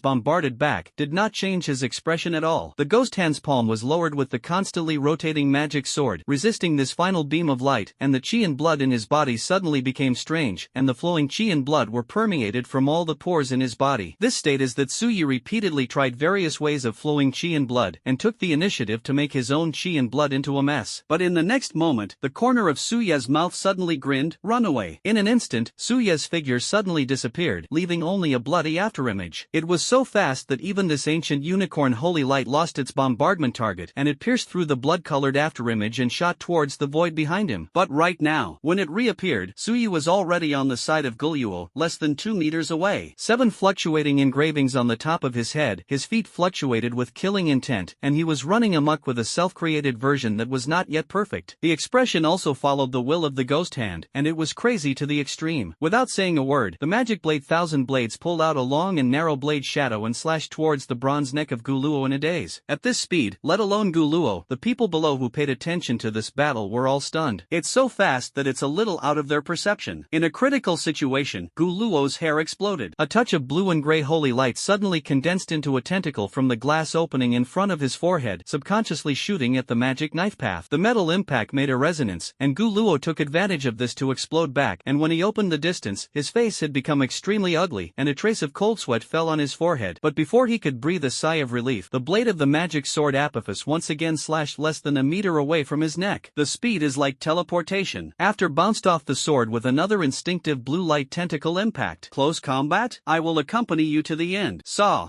bombarded back, did not change his expression at all. The ghost hand's palm was lowered with the constantly rotating magic sword, resisting this final beam of light, and the chi and blood in his body suddenly became strange, and the flowing chi and blood were permeated from all the pores in his body. This state is that Suyi repeatedly tried various ways of flowing qi and blood, and took the initiative to make his own qi and blood into a mess. But in the next moment, the corner of Suya's mouth suddenly grinned, "Run away." In an instant, Suya's figure suddenly disappeared, leaving only a bloody afterimage. It was so fast that even this ancient unicorn holy light lost its bombardment target, and it pierced through the blood-colored afterimage and shot towards the void behind him. But right now, when it reappeared, Suyi was already on the side of Guluo, less than 2 meters away. 7 fluctuating engravings on the top of his head, his feet fluctuated with killing intent, and he was running amok with a self-created version that was not yet perfect. The expression also followed the will of the ghost hand, and it was crazy to the extreme. Without saying a word, the magic blade Thousand Blades pulled out a long and narrow blade shadow and slashed towards the bronze neck of Guluo in a daze. At this speed, let alone Guluo, the people below who paid attention to this battle were all stunned. It's so fast that it's a little out of their perception. In a critical situation, Guluo's hair exploded. A touch of blue and gray holy light suddenly condensed into a tentacle from the glass opening in front of his forehead, subconsciously shooting at the magic knife path. The metal impact made a resonance, and Guluo took advantage of this to explode back, and when he opened the distance, his face had become extremely ugly, and a trace of cold sweat fell on his forehead. But before he could breathe a sigh of relief, the blade of the magic sword Apophis once again slashed less than a meter away from his neck. The speed is like teleportation. After bounced off the sword with another instinctive blue light tentacle impact. Close combat? I will accompany you to the end.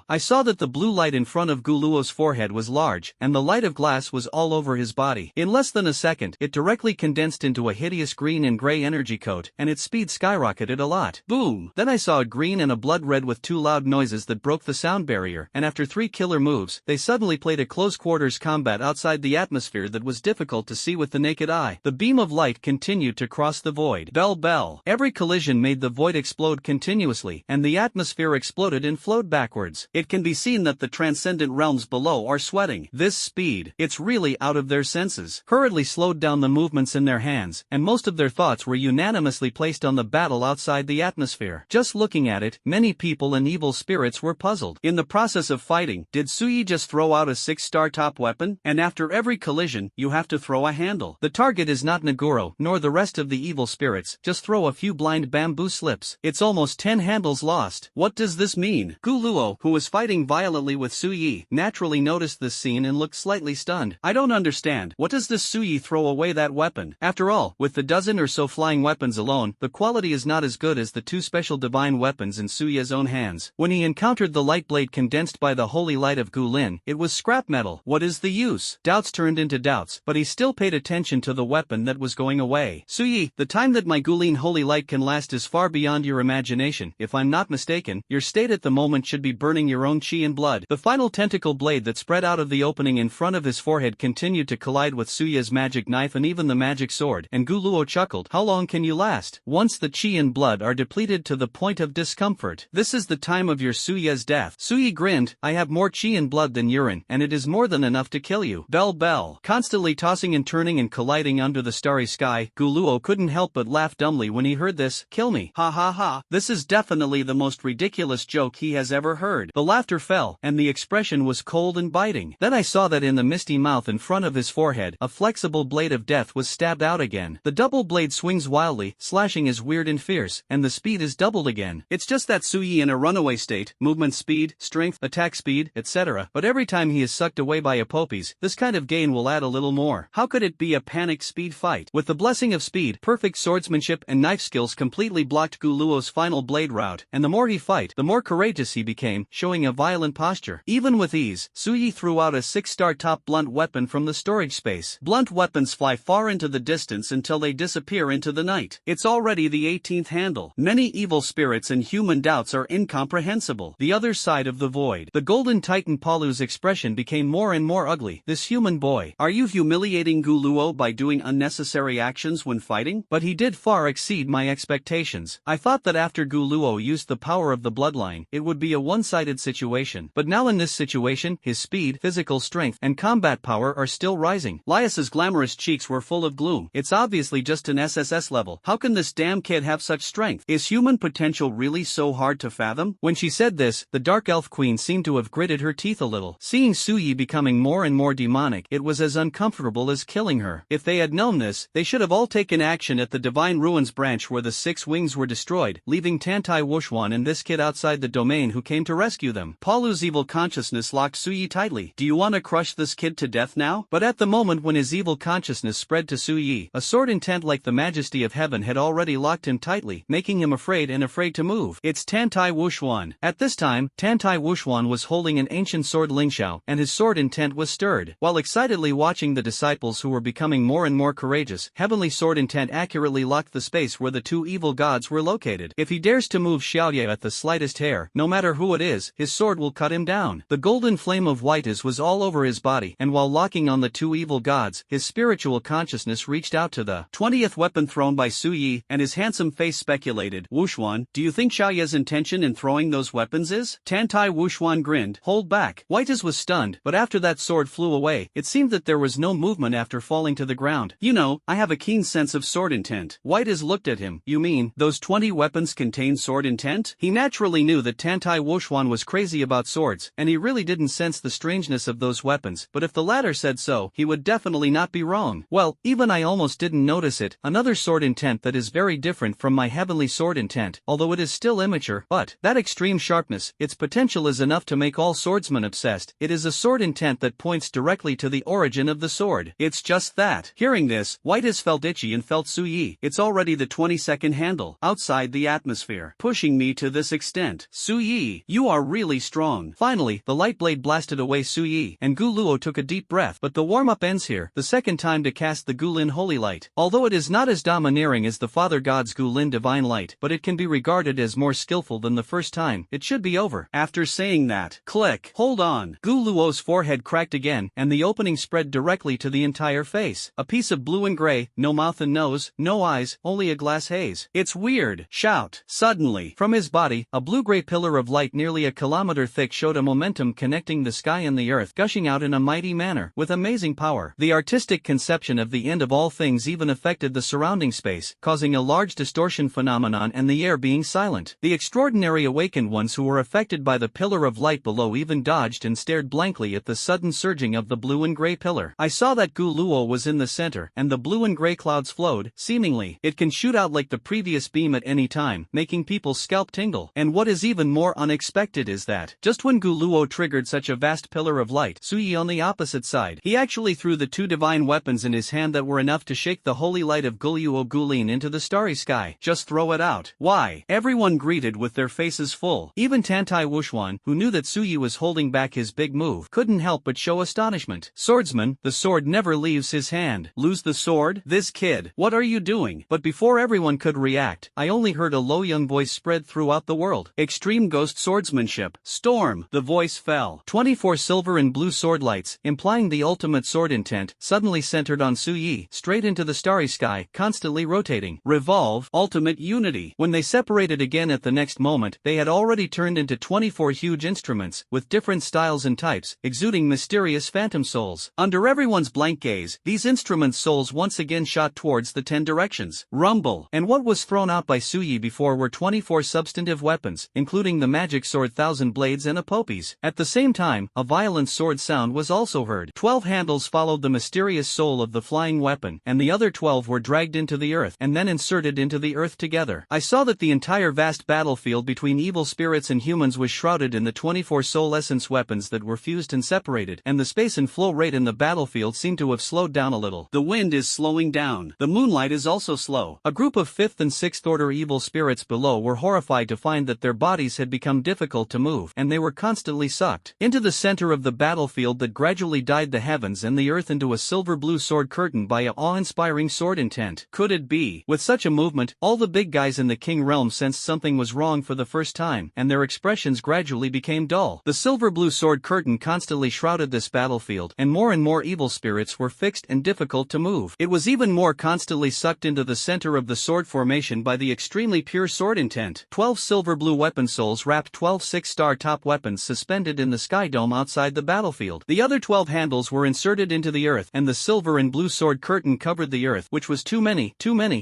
I saw that the blue light in front of Guluo's forehead was large, and the light of glass was all over his body. In less than a second, it directly condensed into a hideous green and gray energy coat, and its speed skyrocketed a lot. Boom! Then I saw a green and a blood red with 2 loud noises that broke the sound barrier, and after 3 killer moves, they suddenly played a close-quarters combat outside the atmosphere that was difficult to see with the naked eye. The beam of light continued to cross the void. Bell bell. Every collision made the void explode continuously, and the atmosphere exploded and flowed backwards. It can be seen that the transcendent realms below are sweating. This speed, it's really out of their senses. Hurriedly slowed down the movements in their hands, and most of their thoughts were unanimously placed on the battle outside the atmosphere. Just looking at it, many people and evil spirits were puzzled. In the process of fighting, did Suyi just throw out a 6-star top weapon? And after every collision, you have to throw a handle. The target is not Naguro, nor the rest of the evil spirits, just throw a few blind bamboo slips. It's almost 10 handles lost. What does this mean? Guluo, who was fighting violently with Suyi, naturally noticed this scene and looked slightly stunned. I don't understand. What does this Suyi throw away that weapon? After all, with the dozen or so flying weapons alone, the quality is not as good as the 2 special divine weapons in Suya's own hands. When he encountered the light blade condensed by the holy light of Gulin, it was scrap metal. What is the use? Doubts turned into doubts, but he still paid attention to the weapon that was going away. Suyi, the time that my Gulin holy light can last is far beyond your imagination. If I'm not mistaken, your state at the moment should be burning your own chi and blood. The final tentacle blade that spread out of the opening in front of his forehead continued to collide with Suya's magic knife and even the magic sword, and Guluo chuckled. How long can you last? Once the chi and blood are depleted to the point of discomfort. This is the time of your Suya's death. Suyi grinned. I have more chi and blood than urine, and it is more than enough to kill you. Bell bell. Constantly tossing and turning and colliding under the starry sky, Guluo couldn't help but laugh dumbly when he heard this. Kill me. Ha ha ha. This is definitely the most ridiculous joke he has ever heard. The laughter fell, and the expression was cold and biting. Then I saw that in the misty mouth in front of his forehead, a flexible blade of death was stabbed out again. The double blade swings wildly, slashing is weird and fierce, and the speed is doubled again. It's just that Suyi in a runaway state, movement speed, strength, attack speed, etc. But every time he is sucked away by Apopes, this kind of gain will add a little more. How could it be a panic speed fight? With the blessing of speed, perfect swordsmanship and knife skills completely blocked Guluo's final blade route, and the more he fight, the more courageous he became, showing a violent posture. Even with ease, Suyi threw out a 6-star top blunt weapon from the storage space. Blunt weapons fly far into the distance until they disappear into the night. It's already the 18th handle. Many evil spirits and human doubts are incomprehensible. The other side of the void. The golden titan Palu's expression became more and more ugly. This human boy. Are you humiliating Guluo by doing unnecessary actions when fighting? But he did far exceed my expectations. I thought that after Guluo used the power of the bloodline, it would be a one-sided situation. But now in this situation, his speed, physical strength, and combat power are still rising. Lias's glamorous cheeks were full of gloom. It's obviously just an SSS level. How can this damn kid have such strength? Is human potential really so hard to fathom? When she said this, the Dark Elf Queen seemed to have gritted her teeth a little. Seeing Suyi becoming more and more demonic, it was as uncomfortable as killing her. If they had known this, they should have all taken action at the Divine Ruins branch where the 6 wings were destroyed, leaving Tantai Wuxuan and this kid outside the domain who came to rescue them. Palu's evil consciousness locked Suyi tightly. Do you want to crush this kid to death now? But at the moment when his evil consciousness spread to Suyi, a sword intent like the majesty of heaven had already locked him tightly, making him afraid to move. It's Tantai Wuxuan. At this time, Tantai Wuxuan was holding an ancient sword Lingxiao, and his sword intent was stirred. While excitedly watching the disciples who were becoming more and more courageous, heavenly sword intent accurately locked the space where the two evil gods were located. If he dares to move Xiaoye at the slightest hair, no matter who it is, his sword will cut him down. The golden flame of white was all over his body, and while locking on the two evil gods, his spiritual consciousness reached out to the 20th weapon thrown by Su Yi, and his handsome face speculated, Wuxuan, do you think Xiaoye's intention in throwing those weapons is? Tantai Wuxuan grinned, hold back. White's was stunned, but after that sword flew away, it seemed that there was no movement after falling to the ground. You know, I have a keen sense of sword intent. White's looked at him. You mean, those 20 weapons contain sword intent? He naturally knew that Tantai Wuxuan was crazy about swords, and he really didn't sense the strangeness of those weapons, but if the latter said so, he would definitely not be wrong. Well, even I almost didn't notice it. Another sword intent that is very different from my heavenly sword intent, although it is still immature, but that extreme sharpness, its potential is enough to make all swordsmen obsessed. It is a sword intent that points directly to the origin of the sword. It's just that. Hearing this, White's felt itchy and felt Su Yi. It's already the 22nd handle, outside the atmosphere, pushing me to this extent. Su Yi, you are really strong. Finally, the light blade blasted away Su Yi, and Gu Luo took a deep breath. But the warm-up ends here, the second time to cast the Gulin Holy Light. Although it is not as domineering as the Father God's Gulin Divine Light, but it can be regarded as more skillful than the first time. It should be over. After saying that, click. Hold on. Gu Luo's forehead cracked again, and the opening spread directly to the entire face. A piece of blue and gray, no mouth and nose, no eyes, only a glass haze. It's weird. Shout. Suddenly, from his body, a blue-gray pillar of light nearly a kilometer thick showed a momentum connecting the sky and the earth, gushing out in a mighty manner, with amazing power. The artistic conception of the end of all things even affected the surrounding space, causing a large distortion phenomenon and the air being silent. The extraordinary awakened ones who were affected by the pillar of light below even dodged and stared blankly at the sudden surging of the blue and gray pillar. I saw that Gu Luo was in the center, and the blue and gray clouds flowed, seemingly. It can shoot out like the previous beam at any time, making people's scalp tingle. And what is even more unexpected is that, just when Gu Luo triggered such a vast pillar of light, Su Yi on the opposite side, he actually threw the two divine weapons in his hand that were enough to shake the holy light of Guluo Gulin into the starry sky. Just throw it out. Why? Everyone greeted with their faces full. Even Tantai Wuxuan, who knew that Su Yi was holding back his big move, couldn't help but show astonishment. Swordsman, the sword never leaves his hand. Lose the sword? This kid. What are you doing? But before everyone could react, I only heard a low young voice spread throughout the world. Extreme ghost swordsmanship. Storm. The voice fell. 24 silver and blue sword lights, implying the ultimate sword intent, suddenly centered on Su Yi, straight into the starry sky, constantly rotating. Revolve. Ultimate unity. When they separated again at the next moment, they had already turned into 24 huge instruments, with different styles and types, exuding mysterious phantom souls. Under everyone's blank gaze, these instruments' souls once again shot towards the 10 directions. Rumble. And what was thrown out by Su Yi before were 24 substantive weapons, including the magic sword Thousand Blades and a poppies. At the same time, a violent sword sound was also heard. 12 handles followed the mysterious soul of the flying weapon, and the other 12 were dragged into the earth, and then inserted into the earth together. I saw that the entire vast battlefield between evil spirits and humans was shrouded in the 24 soul essence weapons that were fused and separated, and the space and flow rate in the battlefield seemed to have slowed down a little. The wind is slowing down. The moonlight is also slow. A group of 5th and 6th order evil spirits below were horrified to find that their bodies had become difficult to move, and they were constantly sucked into the center of the battlefield that gradually dyed the heavens and the earth into a silver-blue sword curtain by a awe-inspiring sword intent. Could it be? With such a movement, all the big guys in the king realm sensed something was wrong for the first time, and their expressions gradually became dull. The silver-blue sword curtain constantly shrouded this battlefield, and more evil spirits were fixed and difficult to move. It was even more constantly sucked into the center of the sword formation by the extremely pure sword intent. 12 silver-blue weapon souls wrapped 12 6-star top weapons suspended in the sky dome outside the battlefield. The other 12 handles were inserted into the earth, and the silver and blue sword curtain covered the earth, which was too many,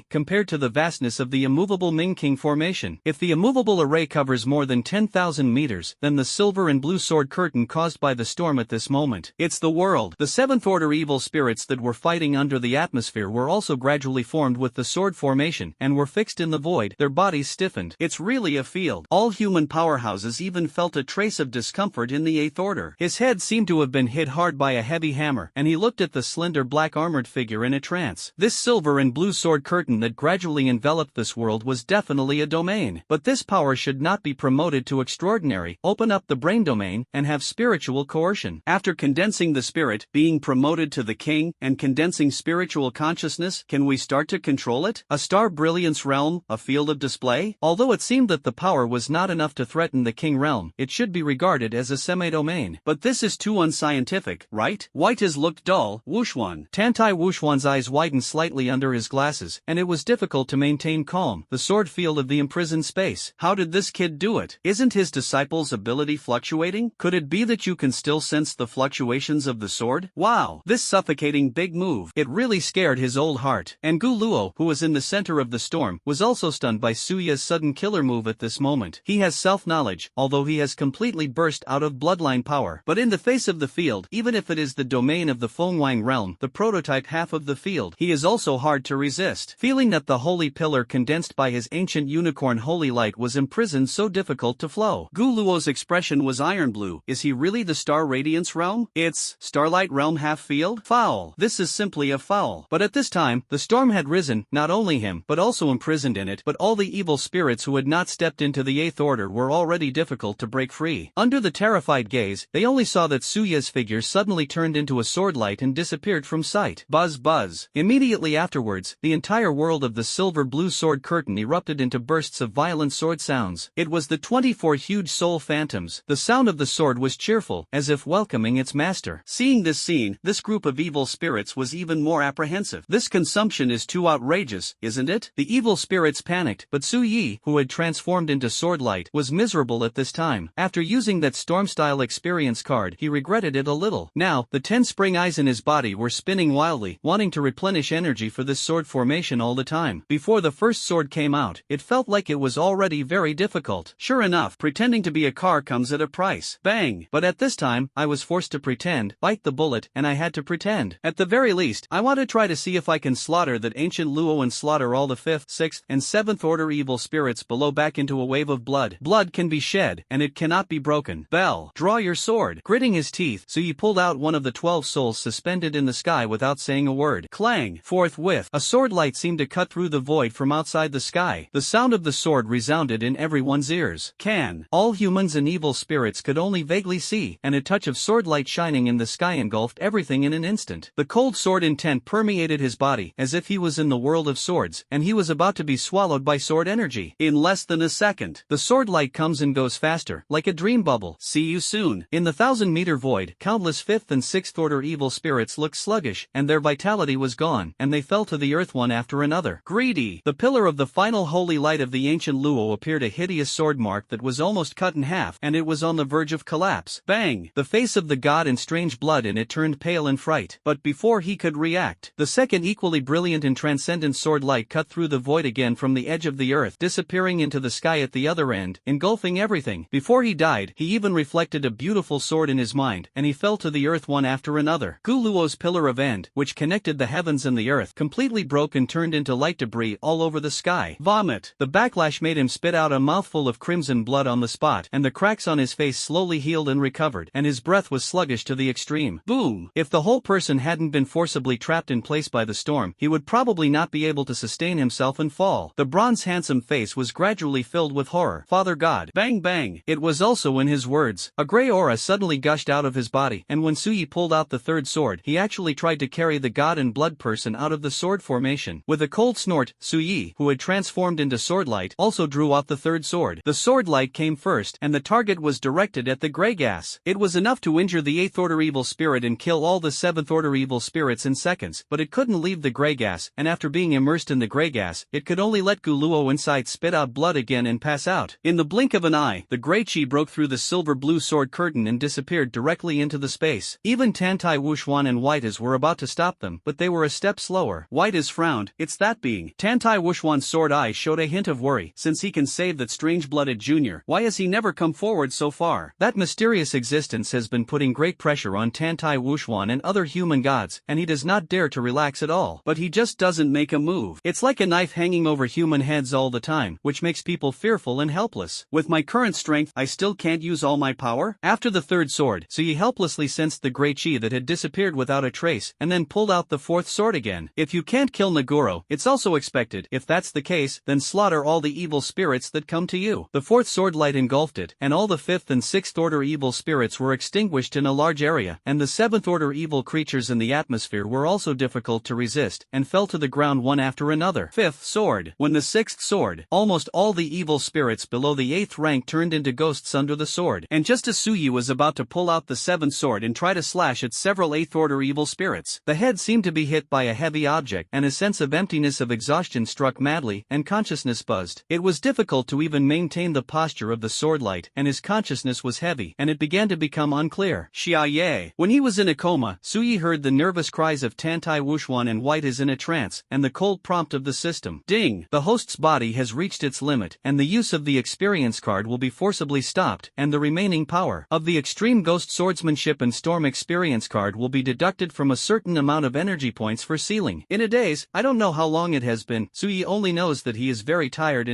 compared to the vastness of the immovable Ming King formation. If the immovable array covers more than 10,000 meters, then the silver and blue sword curtain caused by the storm at this moment. It's the world. The 7th order evil spirits that were fighting under the atmosphere were also gradually formed with the sword formation, and were fixed in the void, their bodies stiffened. It's really a field. All human powerhouses even felt a trace of discomfort in the Eighth Order. His head seemed to have been hit hard by a heavy hammer, and he looked at the slender black armored figure in a trance. This silver and blue sword curtain that gradually enveloped this world was definitely a domain. But this power should not be promoted to extraordinary, open up the brain domain, and have spiritual coercion. After condensing the spirit, being promoted to the king, and condensing spiritual consciousness, can we start to control it? A star brilliance realm, a field of display? Although it seemed that the power was not enough to threaten the king realm, it should be regarded as a semi-domain. But this is too unscientific, right? White has looked dull. Wuxuan. Tantai Wuxuan's eyes widened slightly under his glasses, and it was difficult to maintain calm. The sword field of the imprisoned space. How did this kid do it? Isn't his disciple's ability fluctuating? Could it be that you can still sense the fluctuations of the sword? Wow, this suffocating big move. It really scared his old heart. And Gu Luo, who was in the center of the storm, was also stunned by Suya's sudden killer move at this moment. He has self-knowledge, although he has completely burst out of bloodline power. But in the face of the field, even if it is the domain of the Fengwang realm, the prototype half of the field, he is also hard to resist. Feeling that the holy pillar condensed by his ancient unicorn holy light was imprisoned so difficult to flow. Gu Luo's expression was iron blue. Is he really the star radiance realm? It's Starlight realm half field? Foul. This is simply a foul. But at this time, the storm had risen, not only him, but also imprisoned in it, but all the evil spirits who had not stepped into the Eighth Order were already difficult to break free. Under the terrified gaze, they only saw that Suya's figure suddenly turned into a sword light and disappeared from sight. Buzz buzz. Immediately afterwards, the entire world of the silver blue sword curtain erupted into bursts of violent sword sounds. It was the 24 huge soul phantoms. The sound of the sword was cheerful, as if welcoming its master. Seeing this scene, this group of evil spirits was even more apprehensive. This consumption is too outrageous, isn't it? The evil spirits panicked, but Su Yi, who had transformed into sword light, was miserable at this time. After using that storm-style experience card, he regretted it a little. Now, the 10 spring eyes in his body were spinning wildly, wanting to replenish energy for this sword formation all the time. Before the first sword came out, it felt like it was already very difficult. Sure enough, pretending to be a car comes at a price. Bang! But at this time, I was forced to pretend, bite the bullet, and I had to pretend. At the very least, I want to try to see if I can slaughter that ancient Luo and slaughter all the 5th, 6th, and 7th order evil spirits below back into a wave of blood. Blood can be shed, and it cannot be broken. Bell, draw your sword. Gritting his teeth, Su Yi pulled out one of the 12 souls suspended in the sky without saying a word. Clang! Forthwith, a sword light seemed to cut through the void from outside the sky. The sound of the sword resounded in everyone's ears. Can. All humans and evil spirits could only vaguely see, and a touch of sword light shining in the sky engulfed everything in an instant. The cold sword intent permeated his body, as if he was in the world of swords, and he was about to be swallowed by sword energy. In less than a second, the sword light comes and goes faster, like a dream bubble. See you soon. In the 1,000-meter void, countless 5th and 6th order evil spirits looked sluggish, and their vitality was gone, and they fell to the earth one after another. Greedy. The pillar of the final holy light of the ancient Luo appeared a hideous sword mark that was almost cut in half, and it was on the verge of collapse. Bang! The face of the god and strange blood in it turned pale in fright. But before he could react, the second equally brilliant and transcendent sword light cut through the void again from the edge of the earth, disappearing into the sky at the other end, engulfing everything. Before he died, he even reflected a beautiful sword in his mind, and he fell to the earth one after another. Gu Luo's pillar of end, which connected the heavens and the earth, completely broke and turned into light debris all over the sky. Vomit. The backlash made him spit out a mouthful of crimson blood on the spot, and the cracks on his face slowly healed and recovered, and his breath was sluggish to the extreme. Boom! If the whole person hadn't been forcibly trapped in place by the storm, he would probably not be able to sustain himself and fall. The bronze handsome face was gradually filled with horror. Father God. Bang bang. It was also in his words. A gray aura suddenly gushed out of his body, and when Su Yi pulled out the third sword, he actually tried to carry the god and blood person out of the sword formation. With a cold snort, Su Yi, who had transformed into sword light, also drew out the third sword. The sword light came first, and the target was directed at the gray gas. It was enough to injure the 8th order evil spirit and kill all the 7th order evil spirits in seconds, but it couldn't leave the gray gas, and after being immersed in the gray gas, it could only let Gu Luo inside spit out blood again and pass out. In the blink of an eye, the gray chi broke through the silver blue sword curtain and disappeared directly into the space. Even Tantai Wuxuan and White as were about to stop them, but they were a step slower. White as frowned. It's that being. Tantai Wuxuan's sword eye showed a hint of worry. Since he can save that strange-blooded junior, why has he never come forward so far? That mysterious existence has been putting great pressure on Tantai Wuxuan and other human gods, and he does not dare to relax at all. But he just doesn't make a move. It's like a knife hanging over human heads all the time, which makes people fearful and helpless. With my current strength, I still can't use all my power? After the third sword, Sui helplessly sensed the great chi that had disappeared without a trace, and then pulled out the fourth sword again. If you can't kill Nagoro, it's also expected, if that's the case, then slaughter all the evil spirits that come to you. The fourth sword light engulfed it, and all the fifth and sixth order evil spirits were extinguished in a large area, and the seventh order evil creatures in the atmosphere were also difficult to resist, and fell to the ground one after another. Fifth sword. When the sixth sword, almost all the evil spirits below the eighth rank turned into ghosts under the sword, and just as Sui was about to pull out the seventh sword and try to slash at several eighth order evil spirits, the head seemed to be hit by a heavy object, and a sense of emptiness of exhaustion struck madly, and consciousness buzzed. It was difficult to even maintain the posture of the sword light, and his consciousness was heavy, and it began to become unclear. Xia. When he was in a coma, Sui heard the nervous cries of Tantai Wuxuan and White is in a trance, and the cold prompt of the system. Ding! The host's body has reached its limit, and the use of the experience card will be forcibly stopped, and the remaining power of the extreme ghost swordsmanship and storm experience card will be deducted from a certain amount of energy points for sealing. In a daze, I don't know how long it has been, Sui only knows that he is very tired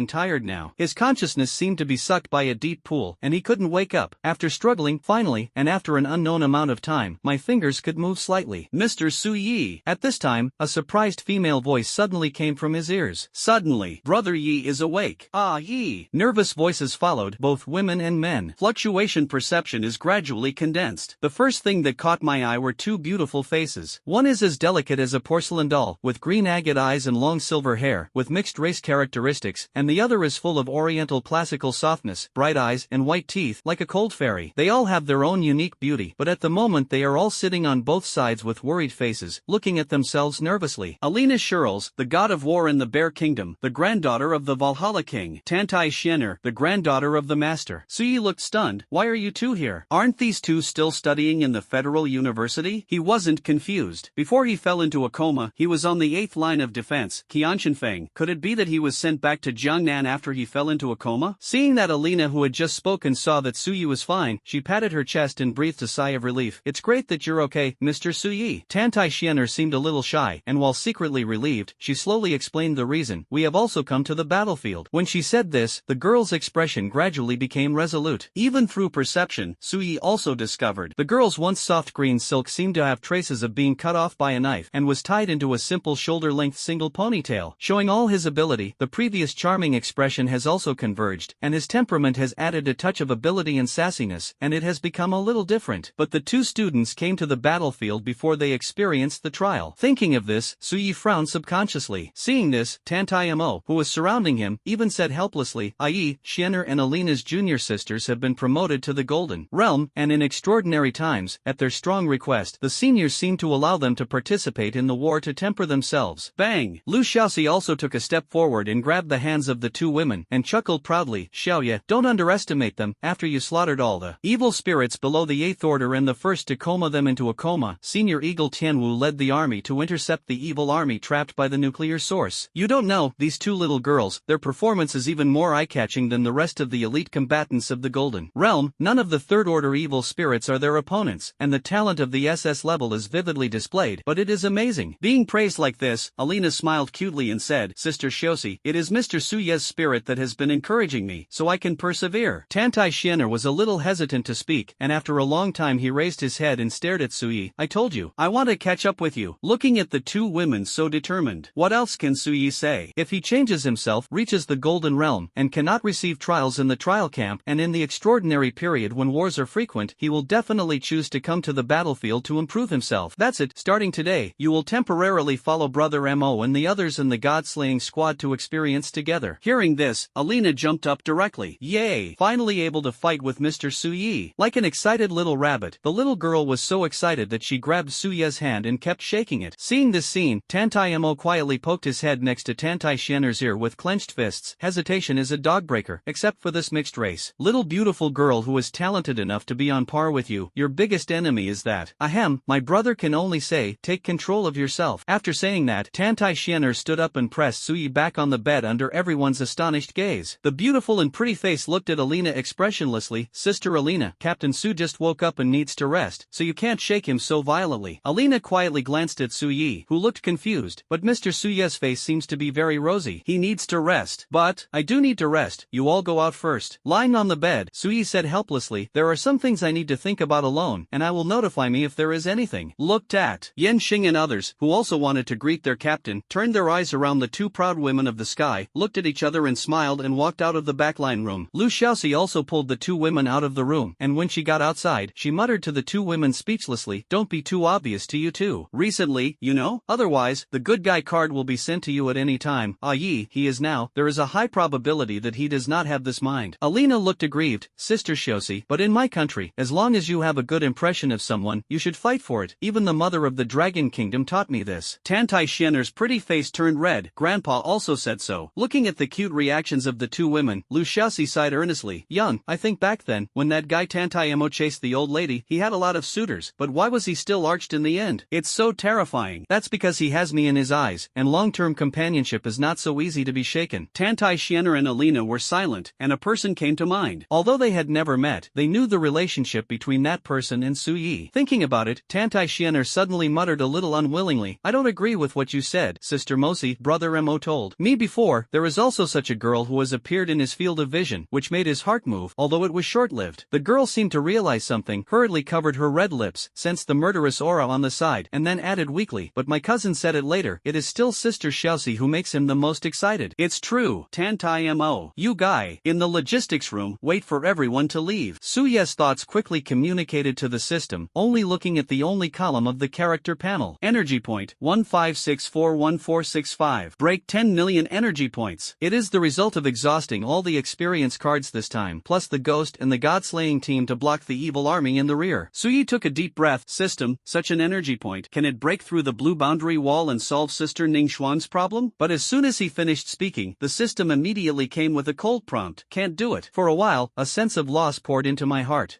now. His consciousness seemed to be sucked by a deep pool, and he couldn't wake up. After struggling, finally, and after an unknown amount of time, my fingers could move slightly. Mr. Sui. At this time, a surprised female voice suddenly came from his ears. Suddenly, Brother Yi is awake. Ah Yi. Nervous voices followed, both women and men. Fluctuation perception is gradually condensed. The first thing that caught my eye were two beautiful faces. One is as delicate as a porcelain doll, with green agate eyes and long silver hair, with mixed race characteristics, and the other is full of oriental classical softness, bright eyes, and white teeth, like a cold fairy. They all have their own unique beauty, but at the moment they are all sitting on both sides with worried faces, looking at themselves nervously. Alina Shirls, the god of war in the Bear Kingdom, the granddaughter of the Valhalla King. Tantai Xiener, the granddaughter of the Master. Sui looked stunned. Why are you two here? Aren't these two still studying in the Federal University? He wasn't confused. Before he fell into a coma, he was on the 8th line of defense, Qianshanfeng. Could it be that he was sent back to Jiangnan after he fell into a coma? Seeing that Alina, who had just spoken, saw that Sui was fine, she patted her chest and breathed a sigh of relief. It's great that you're okay, Mr. Sui. Tantai Xiener seemed a little shy, and while secretly relieved, she slowly explained the reason. We have also come to the battlefield. When she said this, the girl's expression gradually became resolute. Even through perception, Sui also discovered the girl's once soft green silk seemed to have traces of being cut off by a knife and was tied into a simple shoulder-length single ponytail. Showing all his ability, the previous charming expression has also converged, and his temperament has added a touch of ability and sassiness, and it has become a little different. But the two students came to the battlefield before they experienced the trial. Thinking of this, Sui frowned subconsciously. Seeing this, Tantai Mo, who was surrounding him, even said helplessly, i.e., Xiener and Alina's junior sisters have been promoted to the Golden Realm, and in extraordinary times, at their strong request, the seniors seem to allow them to participate in the war to temper themselves. Bang! Lu Xiaoxi also took a step forward and grabbed the hands of the two women, and chuckled proudly. Xiaoye, don't underestimate them. After you slaughtered all the evil spirits below the 8th order and the first to coma them into a coma, Senior Eagle Tianwu led the army to intercept the evil army trapped by the nuclear source. You don't know, these two little girls, their performance is even more eye-catching than the rest of the elite combatants of the Golden Realm. None of the third order evil spirits are their opponents, and the talent of the SS level is vividly displayed, but it is amazing. Being praised like this, Alina smiled cutely and said, Sister Xiaoxi, it is Mr. Suye's spirit that has been encouraging me, so I can persevere. Tantai Xiener was a little hesitant to speak, and after a long time he raised his head and stared at Sui. I told you, I want to catch up with you. Looking at the two women so determined, what else can Sui say? If he changes himself, reaches the Golden Realm, and cannot receive trials in the trial camp, and in the extraordinary period when wars are frequent, he will definitely choose to come to the battlefield to improve himself. That's it. Starting today, you will temporarily follow Brother Mo and the others in the god-slaying squad to experience together. Hearing this, Alina jumped up directly. Yay! Finally able to fight with Mr. Suyi. Like an excited little rabbit, the little girl was so excited that she grabbed Suye's hand and kept shaking it. Seeing this scene, Tantai Mo quietly poked his head next to Tantai Xiener's ear with clenched fists. Hesitation is a dog-breaker, except for this mixed race. Little beautiful girl who is talented enough to be on par with you, your biggest enemy is that. Ahem, my brother can only say, take control of yourself. After saying that, Tantai Xiener stood up and pressed Suyi back on the bed under everyone's astonished gaze. The beautiful and pretty face looked at Alina expressionlessly. Sister Alina, Captain Su just woke up and needs to rest, so you can't shake him so violently. Alina quietly glanced at Suyi, who looked confused, but Mr. Suye's face seems to be very rosy. He needs to rest. But, I do need to rest, you all go out first. Lying on the bed, Suyi said helplessly, there are some things I need to think about alone, and I will notify me if there is anything. Looked at. Yan Xing and others, who also wanted to greet their captain, turned their eyes around the two proud women of the sky, looked at each other and smiled and walked out of the backline room. Lu Xiaoxi also pulled the two women out of the room, and when she got outside, she muttered to the two women speechlessly, don't be too obvious to you two. Recently, you know? Otherwise, the good guy card will be sent to you at any time. Ah ye, he is now, there is a high probability that he does not have this mind. Alina looked aggrieved, Sister Xiaoxi, but in my country, as long as you have a good impression of someone, you should fight for it. Even the mother of the Dragon Kingdom taught me this. Tantai Xiener's pretty face turned red, Grandpa also said so. Looking at the cute reactions of the two women, Lu Xiaoxi sighed earnestly. Young, I think back then, when that guy Tantai Emo chased the old lady, he had a lot of suitors, but why was he still arched in the end? It's so terrifying. That's because he has me in his eyes, and long-term companionship is not so easy to be shaken. Tantai Xiener and Alina were silent, and a person came to mind. Although they had never met, they knew the relationship between that person and Su Yi. Thinking about it, Tantai Xiener suddenly muttered a little unwillingly, I don't agree with what you said, Sister Mosi, Brother Mo told me before. There is also such a girl who has appeared in his field of vision, which made his heart move, although it was short-lived. The girl seemed to realize something, hurriedly covered her red lips, sensed the murderous aura on the side, and then added weakly, but my cousin said it later, it is still Sister Xiaoxi who makes him the most excited. It's true, Tantai Mo. You guy, in the logistics room, wait for everyone to leave. Suye's thoughts quickly communicated to the system, only looking at the only column of the character panel. Energy point, 15641465. Break 10 million energy points. It is the result of exhausting all the experience cards this time, plus the ghost and the god-slaying team to block the evil army in the rear. Suyi took a deep breath. System, such an energy point, can it break through the blue boundary wall and solve Sister Ning Xuan's problem? But as soon as he finished speaking, the system immediately came with a cold prompt. Can't do it. For a while, a sense of loss poured into my heart.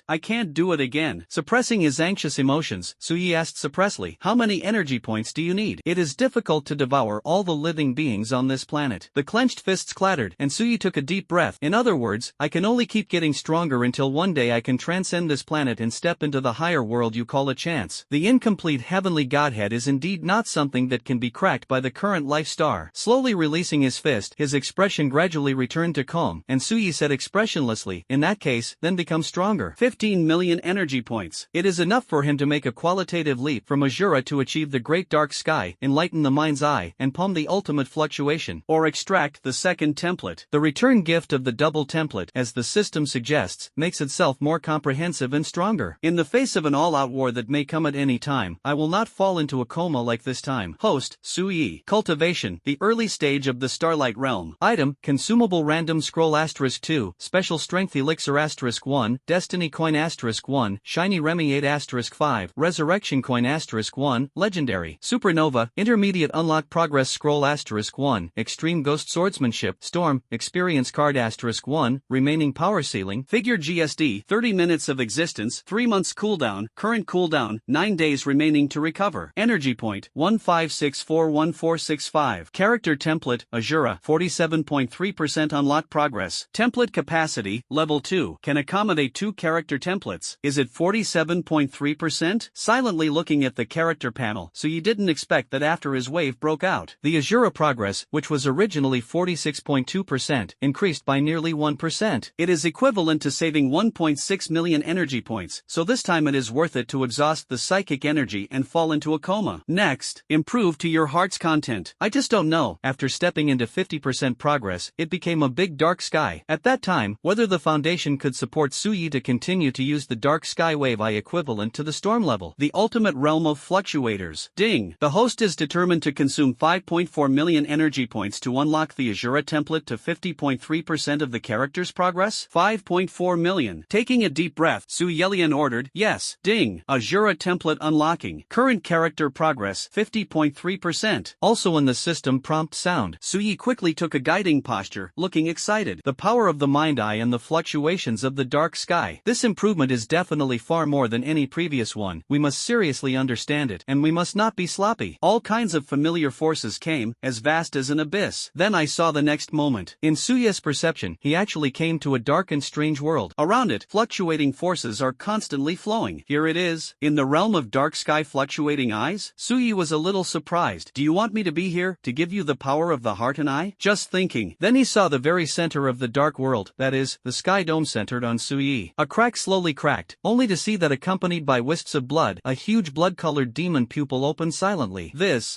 I can't do it again. Suppressing his anxious emotions, Suyi asked suppressly, how many energy points do you need? It is difficult to devour all the living beings on this planet. The clenched fists clattered, and Suyi took a deep breath. In other words, I can only keep getting stronger until one day I can transcend this planet and step into the higher world you call a chance. The incomplete heavenly godhead is indeed not something that can be cracked by the current life star. Slowly releasing his fist, his expression gradually returned to calm, and Suyi said expressionlessly, in that case, then become stronger. 15 million energy points. It is enough for him to make a qualitative leap from Ashura to achieve the great dark sky, enlighten the mind's eye, and palm the ultimate fluctuation, or extract the second template. The return gift of the double template, as the system suggests, makes itself more comprehensive and stronger. In the face of an all-out war that may come at any time, I will not fall into a coma like this time. Host, Suyi. Cultivation, the early stage of the Starlight Realm. Item, consumable random scroll *2, special strength elixir *1, destiny coin *1, shiny remi 8 *5, resurrection coin *1, legendary. Supernova, intermediate unlock progress scroll *1, extreme ghost swordsmanship, storm, experience card *1, remaining power ceiling, figure GSD, 30 minutes of existence, 3 months cooldown, current cooldown, 9 days remaining to recover. Energy point, 15641465. Character template, Ashura, 47.3% unlock progress. Template capacity, level 2, can accommodate 2 character templates. Is it 47.3%? Silently looking at the character panel, so you didn't expect that after his wave broke out. The Ashura progress, which was originally 46.2%, increased by nearly 1%. It is equivalent to saving 1.6 million energy points, so this time it is worth it to exhaust the psychic energy and fall into a coma. Next, improve to your heart's content. I just don't know. After stepping into 50% progress, it became a big dark sky. At that time, whether the foundation could support Suyi to continue to use the dark sky wave I equivalent to the storm level. The ultimate realm of fluctuators. Ding. The host is determined to consume 5.4 million energy points to unlock the Ashura template to 50.3% of the character's progress. 5.4 million. Taking a deep breath, Su Yelian ordered, yes. Ding. Ashura template unlocking. Current character progress, 50.3%. Also in the system prompt sound, Suyi quickly took a guiding posture, looking excited. The power of the mind eye and the fluctuations of the dark sky. This improvement is definitely far more than any previous one. We must seriously understand it, and we must not be sloppy. All kinds of familiar forces came, as vast as an abyss. Then I saw the next moment. In Suya's perception, he actually came to a dark and strange world. Around it, fluctuating forces are constantly flowing. Here it is, in the realm of dark sky fluctuating eyes? Suyi was a little surprised. Do you want me to be here, to give you the power of the heart and eye? Just thinking. Then he saw the very center of the dark world, that is, the sky dome centered on Suyi. A crack slowly cracked, only to see that accompanied by wisps of blood, a huge blood-colored demon pupil opened silently.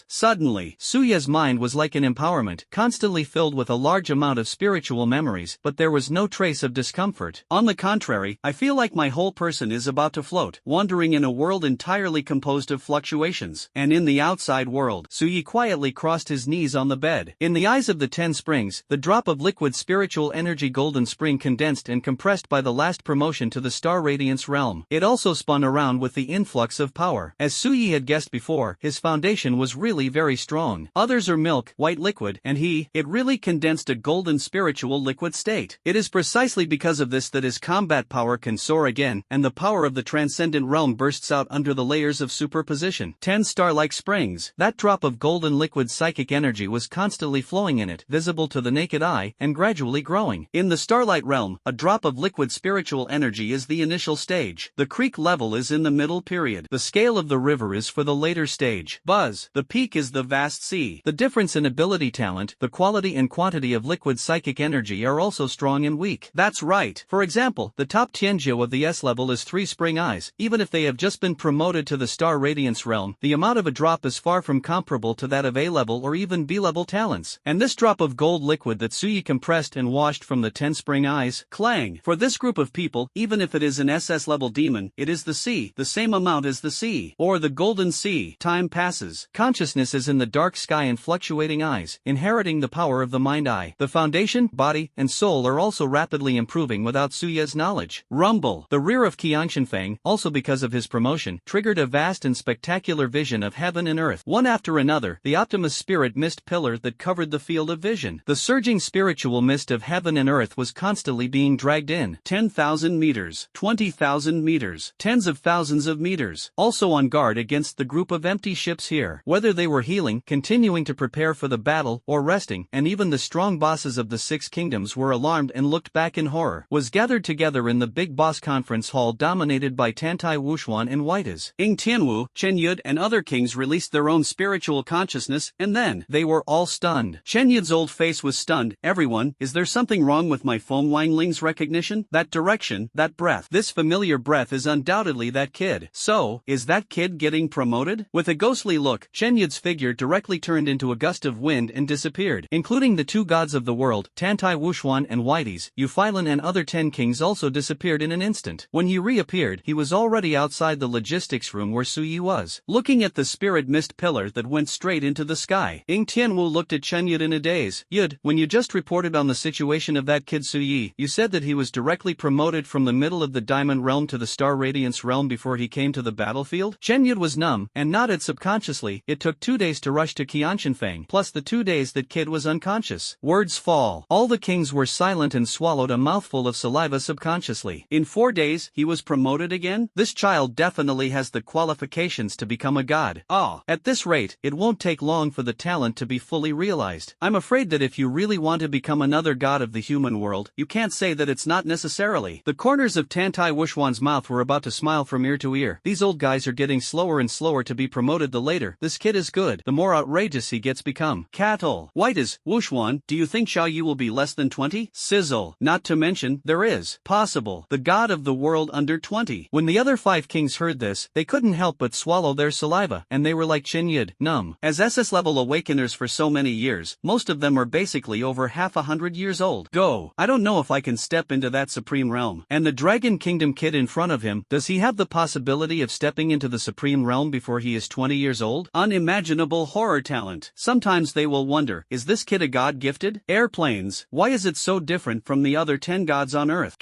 Suddenly, Suya's mind was like an empowerment, constantly filled with a large amount of spiritual memories, but there was no trace of discomfort. On the contrary, I feel like my whole person is about to float, wandering in a world entirely composed of fluctuations. And in the outside world, Suyi quietly crossed his knees on the bed. In the eyes of the 10 springs, the drop of liquid spiritual energy golden spring condensed and compressed by the last promotion to the star radiance realm. It also spun around with the influx of power. As Suyi had guessed before, his foundation was really very strong. Others are milk, white liquid, and it really condensed a golden spiritual liquid state. It is precisely because of this that his combat power can soar again, and the power of the transcendent realm bursts out under the layers of superposition. 10 star-like springs. That drop of golden liquid psychic energy was constantly flowing in it, visible to the naked eye, and gradually growing. In the starlight realm, a drop of liquid spiritual energy is the initial stage. The creek level is in the middle period. The scale of the river is for the later stage. Buzz. The peak is the vast sea. The difference in ability talent, the quality and quantity of liquid psychic energy are also strong and weak. That's right. For example, the top Tianjiu of the S level is 3 spring eyes. Even if they have just been promoted to the star radiance realm, the amount of a drop is far from comparable to that of A level or even B level talents. And this drop of gold liquid that Suyi compressed and washed from the 10 spring eyes, clang. For this group of people, even if it is an SS level demon, it is the sea, the same amount as the sea, or the golden sea. Time passes. Consciousness is in the dark sky and fluctuating eyes, inheriting the power of the mind-eye. The foundation, body, and soul are also rapidly improving without Suya's knowledge. Rumble. The rear of Qiangshanfeng, also because of his promotion, triggered a vast and spectacular vision of heaven and earth. One after another, the Optimus spirit mist pillar that covered the field of vision. The surging spiritual mist of heaven and earth was constantly being dragged in. 10,000 meters, 20,000 meters, tens of thousands of meters. Also on guard against the group of empty ships here. Whether they were healing, continuing to prepare for the battle, or resting, and even the strong bosses of the 6 kingdoms were alarmed and looked back in horror, was gathered together in the big boss conference hall dominated by Tantai Wuxuan and Whites. Ying Tianwu, Chen Yud and other kings released their own spiritual consciousness, and then, they were all stunned. Chen Yud's old face was stunned. Everyone, is there something wrong with my Feng Wangling's recognition? That direction, that breath. This familiar breath is undoubtedly that kid. So, is that kid getting promoted? With a ghostly look, Chen Yud's figure directly turned into a gust of wind and disappeared, including the 2 gods of the world, Tantai Wuxuan and Whites. Yufeilan and other 10 kings also disappeared in an instant. When he reappeared, he was already outside the logistics room where Suyi was, looking at the spirit mist pillar that went straight into the sky. Ying Tianwu looked at Chen Yud in a daze. Yud, when you just reported on the situation of that kid Suyi, you said that he was directly promoted from the middle of the diamond realm to the star radiance realm before he came to the battlefield? Chen Yud was numb, and nodded subconsciously. It took 2 days to rush to Qiangshanfeng, plus the 2 days that kid was unconscious. Words fall. All the kings were silent and swallowed a mouthful of saliva subconsciously. In 4 days, he was promoted again? This child definitely has the qualifications to become a god. At this rate, it won't take long for the talent to be fully realized. I'm afraid that if you really want to become another god of the human world, you can't say that it's not necessarily. The corners of Tantai Wuxuan's mouth were about to smile from ear to ear. These old guys are getting slower and slower to be promoted. The later this kid is good, the more outrageous he gets become. Cattle. Whites, Wuxuan, do you think Xiao Yu will be less than 20? Sizzle. Not to mention, there is, possible, the god of the world under 20. When the other 5 kings heard this, they couldn't help but swallow their saliva, and they were like Chen Yud, numb. As SS level awakeners for so many years, most of them are basically over half 100 years old. Go. I don't know if I can step into that supreme realm. And the Dragon Kingdom kid in front of him, does he have the possibility of stepping into the supreme realm before he is 20 years old? Unimaginable horror talent. Sometimes they will wonder, is this kid a god gifted? Airplanes. Why is it so different from the other 10 gods on Earth?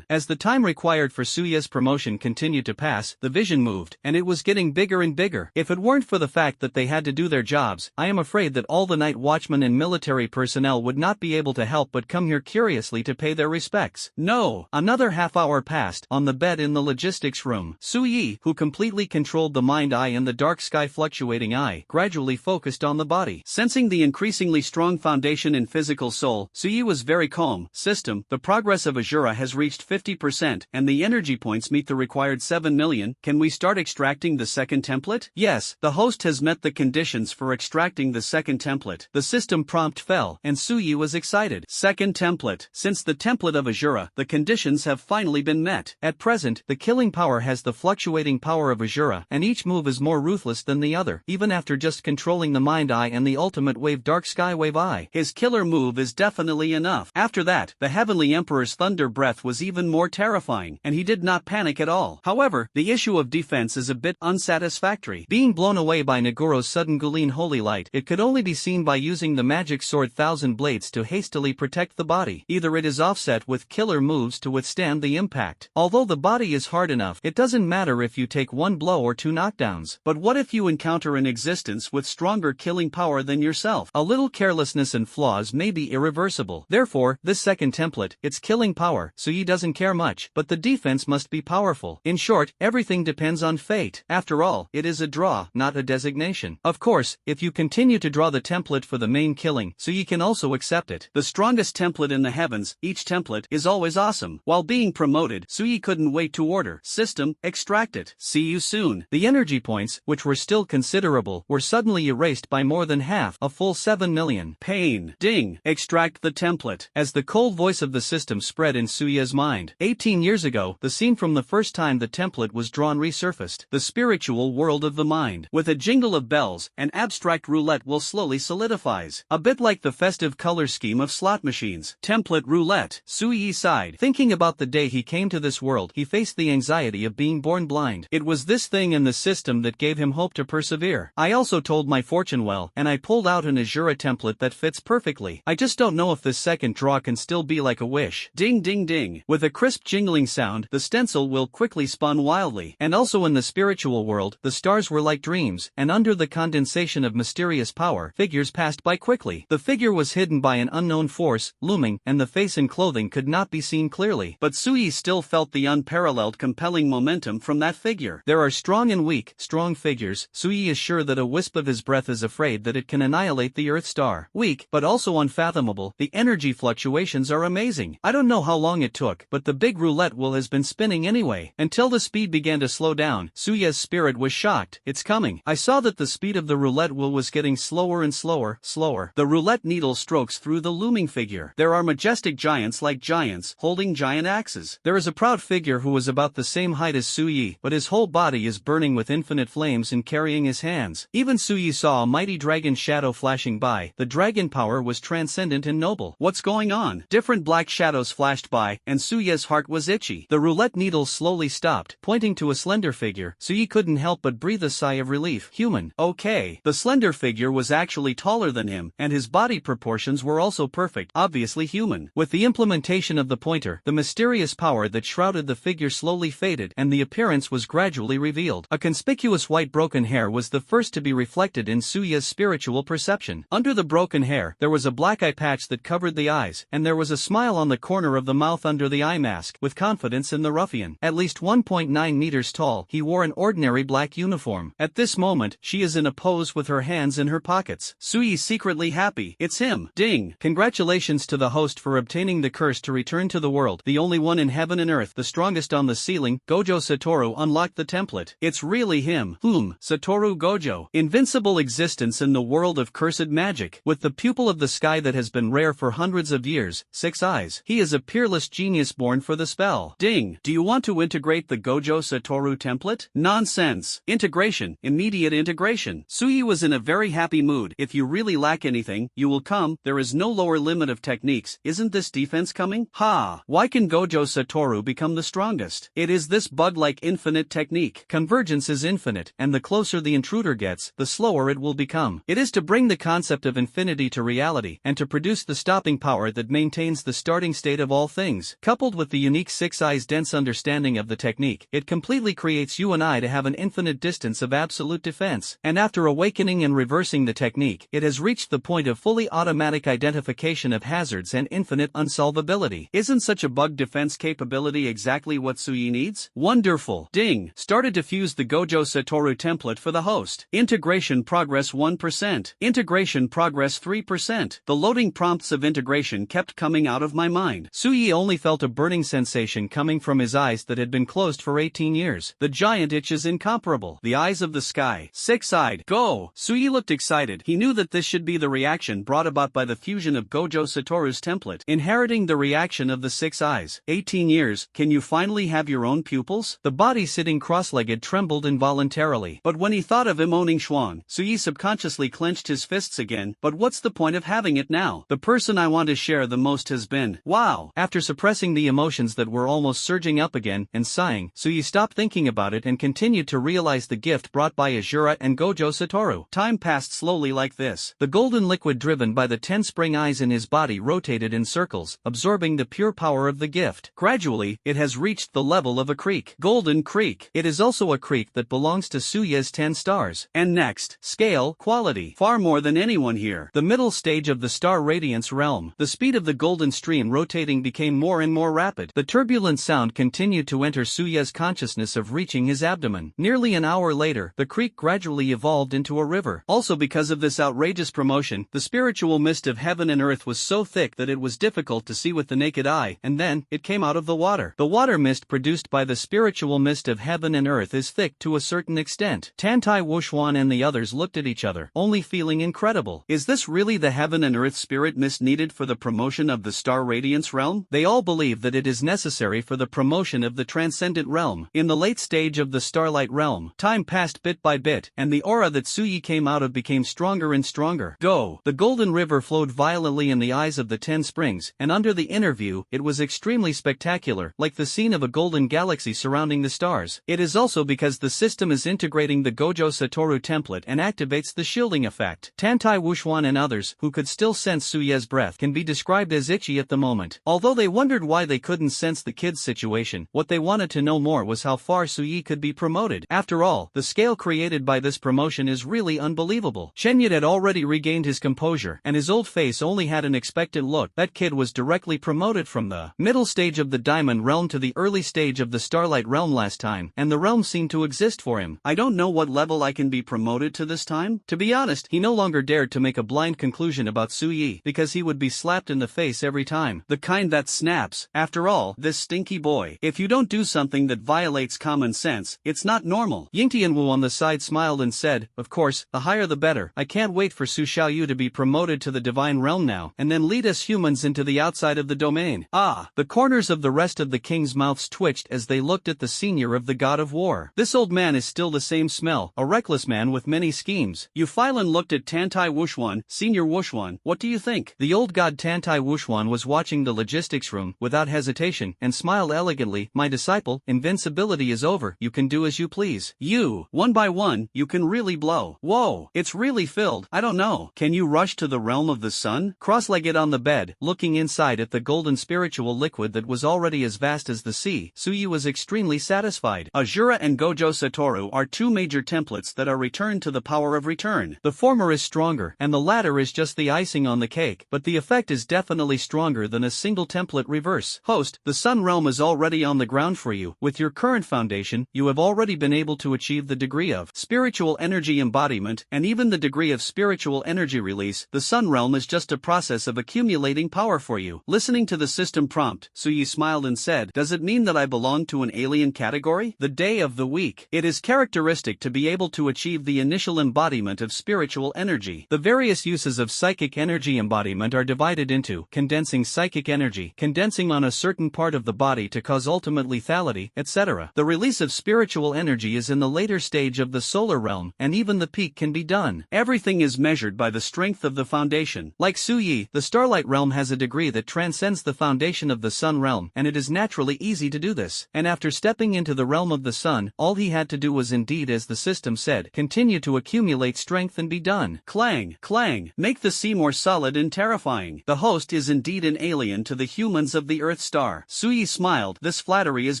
As the time required for Suya's promotion continued to pass, the vision moved, and it was getting bigger and bigger. If it weren't for the fact that they had to do their jobs, I am afraid that all the night watchmen and military personnel would not be able to help but come here curiously to pay their respects. No. Another half hour passed. On the bed in the logistics room, Suyi, who completely controlled the mind-eye and the dark sky fluctuating eye, gradually focused on the body. Sensing the increasingly strong foundation in physical soul, Suyi was very calm. System, the progress of Ashura has reached 50%, and the energy points meet the required 7 million. Can we start extracting the second template? Yes, the host has met the conditions for extracting the second template. The system prompt fell, and Suyi was excited. Second template. Since the template of Ashura, the conditions have finally been met. At present, the killing power has the fluctuating power of Ashura, and each move is more ruthless than the other, even after just controlling the Mind Eye and the ultimate wave Dark Sky Wave Eye. His killer move is definitely enough. After that, the Heavenly Emperor's Thunder Breath was even more terrifying, and he did not panic at all. However, the issue of defense is a bit unsatisfactory. Being blown away by Nagoro's sudden Guline Holy Light, it could only be seen by using the magic sword Thousand Blades to hastily protect the body. Either it is offset with killer moves to withstand the impact. Although the body is hard enough, it doesn't matter if you take one blow or two knockdowns. But what if you encounter an existence with stronger killing power than yourself? A little carelessness and flaws may be irreversible. Therefore, this second template, it's killing power, so he doesn't care much, but the defense must be powerful. In short, everything depends on fate. After all, it is a draw, not a designation. Of course, if you continue to draw the template for the main killing, so you can also accept it. The strongest template in the heavens, each template, is always awesome. While being promoted, Suyi couldn't wait to order. System, extract it. See you soon. The energy points, which were still considerable, were suddenly erased by more than half, a full 7 million. Pain. Ding. Extract the template. As the cold voice of the system spread in Suya's mind. 18 years ago, the scene from the first time the template was drawn resurfaced. The spiritual world of the mind. With a jingle of bells, an abstract roulette will slowly solidifies. A bit like the festive color scheme of slot machines. Template roulette. Suyi sighed. Thinking about the day he came to this world, he faced the anxiety of being born blind. It was this thing in the system that gave him hope to persevere. I also told my fortune well, and I pulled out an Ashura template that fits perfectly. I just don't know if this second draw can still be like a wish. Ding ding ding. With a crisp jingling sound, the stencil will quickly spun wildly. And also in the spiritual world, the stars were like dreams, and under the condensation of mysterious power, figures passed by quickly. The figure was hidden by an unknown force, looming, and the face and clothing could not be seen clearly. But Suyi still felt the unparalleled compelling momentum from that figure. There are strong and weak, strong figures. Suyi is sure that a wisp of his breath is afraid that it can annihilate the Earth star. Weak, but also unfathomable, the energy fluctuations are amazing. I don't know how long it took, but the big roulette wheel has been spinning anyway. Until the speed began to slow down, Suya's spirit was shocked. It's coming. I saw that the speed of the roulette wheel was getting slower and slower, slower. The roulette needle strokes through the looming figure. There are majestic giants like giants, holding giant axes. There is a proud figure who is about the same height as Suyi, but his whole body is burning with infinite flames and carrying his hands. Even Suyi saw a mighty dragon shadow flashing by. The dragon power was transcendent and noble. What's going on? Different black shadows flashed by, and Suya's heart was itchy. The roulette needle slowly stopped, pointing to a slender figure. Suyi couldn't help but breathe a sigh of relief. Human. Okay. The slender figure was actually taller than him, and his body proportions were also perfect, obviously human. With the implementation of the pointer, the mysterious power that shrouded the figure slowly faded, and the appearance was gradually revealed. A conspicuous white broken hair was the first to be reflected in Suya's spiritual perception. Under the broken hair, there was a black eye patch that covered the eyes, and there was a smile on the corner of the mouth under the eye mask, with confidence in the ruffian. At least 1.9 meters tall, he wore an ordinary black uniform. At this moment, she is in a pose with her hands in her pockets. Suyi secretly happy. It's him. Ding. Congratulations to the host for obtaining the curse to return to the world, the only one in heaven and earth, the strongest on the ceiling. Gojo Satoru unlocked the template. It's really him. Satoru Gojo. Invincible existence in the world of cursed magic. With the pupil of the sky that has been rare for hundreds of years, 6 eyes. He is a peerless genius born for the spell. Ding. Do you want to integrate the Gojo Satoru template? Nonsense. Integration. Immediate integration. Suyi was in a very happy mood. If you really lack anything, you will come. There is no lower limit of techniques. Isn't this defense coming? Ha! Why can Gojo Satoru become the strongest? It is this bug-like infinite technique. Convergence is infinite, and the closer the intruder gets, the slower it will become. It is to bring the concept of infinity to reality, and to produce the stopping power that maintains the starting state of all things. Coupled with the unique 6 eyes dense understanding of the technique, it completely creates you and I to have an infinite distance of absolute defense. And after awakening and reversing the technique, it has reached the point of fully automatic identification of hazards and infinite unsolvability. Isn't such a bug defense capability exactly what Suyi needs? Wonderful. Ding. Started to fuse the Gojo Satoru template for the host. Integration progress 1%. Integration progress 3%. The loading prompts of integration kept coming out of my mind. Suyi only felt a burning sensation coming from his eyes that had been closed for 18 years. The giant itch is incomparable. The eyes of the sky. 6-eyed. Go. Suyi looked excited excited. He knew that this should be the reaction brought about by the fusion of Gojo Satoru's template, inheriting the reaction of the 6 eyes. 18 years, can you finally have your own pupils? The body sitting cross-legged trembled involuntarily. But when he thought of emoting Shuang, Suyi subconsciously clenched his fists again. But what's the point of having it now? The person I want to share the most has been. Wow! After suppressing the emotions that were almost surging up again, and sighing, Suyi stopped thinking about it and continued to realize the gift brought by Ashura and Gojo Satoru. Time passed slowly like this. The golden liquid driven by the 10 spring eyes in his body rotated in circles, absorbing the pure power of the gift. Gradually, it has reached the level of a creek. Golden Creek. It is also a creek that belongs to Suya's 10 stars. And next, scale, quality. Far more than anyone here. The middle stage of the star radiance realm. The speed of the golden stream rotating became more and more rapid. The turbulent sound continued to enter Suya's consciousness of reaching his abdomen. Nearly an hour later, the creek gradually evolved into a river. Also because of this outrageous promotion, the spiritual mist of heaven and earth was so thick that it was difficult to see with the naked eye, and then, it came out of the water. The water mist produced by the spiritual mist of heaven and earth is thick to a certain extent. Tantai Wushuan and the others looked at each other, only feeling incredible. Is this really the heaven and earth spirit mist needed for the promotion of the star radiance realm? They all believe that it is necessary for the promotion of the transcendent realm. In the late stage of the starlight realm, time passed bit by bit, and the aura that Suyi came out of became stronger and stronger. Go! The golden river flowed violently in the eyes of the 10 springs, and under the inner view, it was extremely spectacular, like the scene of a golden galaxy surrounding the stars. It is also because the system is integrating the Gojo Satoru template and activates the shielding effect. Tantai Wushuan and others, who could still sense Suya's breath, can be described as itchy at the moment. Although they wondered why they couldn't sense the kid's situation, what they wanted to know more was how far Suyi could be promoted. After all, the scale created by this promotion is really unbelievable. Shenyut had already regained his composure, and his old face only had an expectant look. That kid was directly promoted from the middle stage of the diamond realm to the early stage of the starlight realm last time, and the realm seemed to exist for him. I don't know what level I can be promoted to this time. To be honest, he no longer dared to make a blind conclusion about Suyi, because he would be slapped in the face every time. The kind that snaps. After all, this stinky boy. If you don't do something that violates common sense, it's not normal. Yingtianwu on the side smiled and said, of course, the higher the better. I can't wait for Su Xiaoyu to be promoted to the divine realm now, and then lead us humans into the outside of the domain. Ah! The corners of the rest of the king's mouths twitched as they looked at the senior of the god of war. This old man is still the same smell, a reckless man with many schemes. Yu Filan looked at Tantai Wushuan. Senior Wushuan, what do you think? The old god Tantai Wushuan was watching the logistics room, without hesitation, and smiled elegantly. My disciple, invincibility is over, you can do as you please. You, one by one, you can really blow. Whoa, it's really filled. I don't know. Can you rush to the realm of the sun? Cross-legged on the bed, looking inside at the golden spiritual liquid that was already as vast as the sea, Suyi was extremely satisfied. Ashura and Gojo Satoru are two major templates that are returned to the power of return. The former is stronger, and the latter is just the icing on the cake, but the effect is definitely stronger than a single template reverse. Host, the sun realm is already on the ground for you. With your current foundation, you have already been able to achieve the degree of spiritual energy embodiment, and even the degree of spiritual energy release. The sun realm is just a process of accumulating power for you. Listening to the system prompt, Suyi smiled and said, does it mean that I belong to an alien category? The day of the week. It is characteristic to be able to achieve the initial embodiment of spiritual energy. The various uses of psychic energy embodiment are divided into condensing psychic energy, condensing on a certain part of the body to cause ultimate lethality, etc. The release of spiritual energy is in the later stage of the solar realm, and even the peak can be done. Everything is measured by the strength of the foundation. Like Suyi, the starlight realm has a degree that transcends the foundation of the sun realm, and it is naturally easy to do this. And after stepping into the realm of the sun, all he had to do was indeed as the system said, continue to accumulate strength and be done. Clang, clang, make the sea more solid and terrifying. The host is indeed an alien to the humans of the Earth Star. Suyi smiled, this flattery is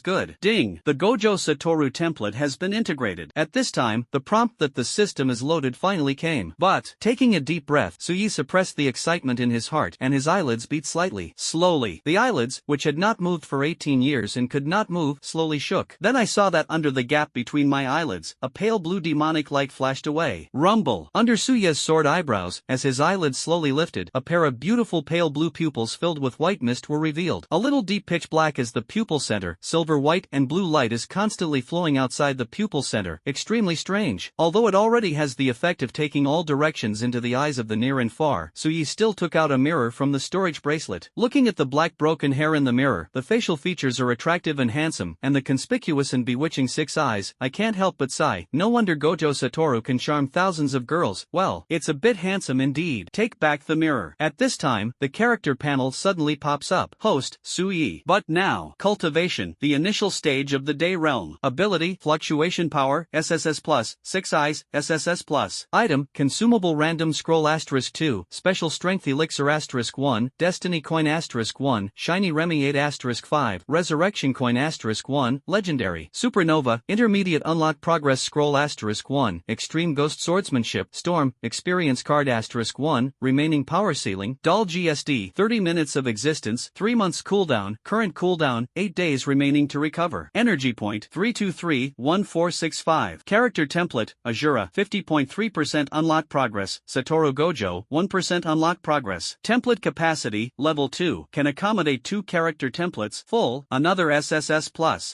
good. Ding, the Gojo Satoru template has been integrated. At this time, the prompt that the system is loaded finally came. But, taking a deep breath, Suyi suppressed the excitement in his heart, and his eyelids beat slightly. Slowly, the eyelids, which had not moved for 18 years and could not move, slowly shook. Then I saw that under the gap between my eyelids, a pale blue demonic light flashed away. Rumble. Under Suya's sword eyebrows, as his eyelids slowly lifted, a pair of beautiful pale blue pupils filled with white mist were revealed. A little deep pitch black is the pupil center, silver white and blue light is constantly flowing outside the pupil center, extremely strange. Although it already has the effect of taking taking all directions into the eyes of the near and far, Suyi still took out a mirror from the storage bracelet. Looking at the black broken hair in the mirror, the facial features are attractive and handsome, and the conspicuous and bewitching 6 eyes, I can't help but sigh. No wonder Gojo Satoru can charm thousands of girls. Well, it's a bit handsome indeed. Take back the mirror. At this time, the character panel suddenly pops up. Host, Suyi. But now, cultivation, the initial stage of the day realm. Ability, fluctuation power, SSS+, 6 eyes, SSS+. Item, consumable random scroll *2, special strength elixir *1, destiny coin *1, shiny Remy 8 *5, resurrection coin *1, legendary, supernova, intermediate unlock progress scroll *1, extreme ghost swordsmanship, storm, experience card *1, remaining power ceiling, dull GSD, 30 minutes of existence, 3 months cooldown, current cooldown, 8 days remaining to recover. Energy point, 3231465. Character template, Ashura, 50.3% unlock progress, Satoru Gojo, 1% unlock progress. Template capacity, level 2, can accommodate 2 character templates, full, another SSS+.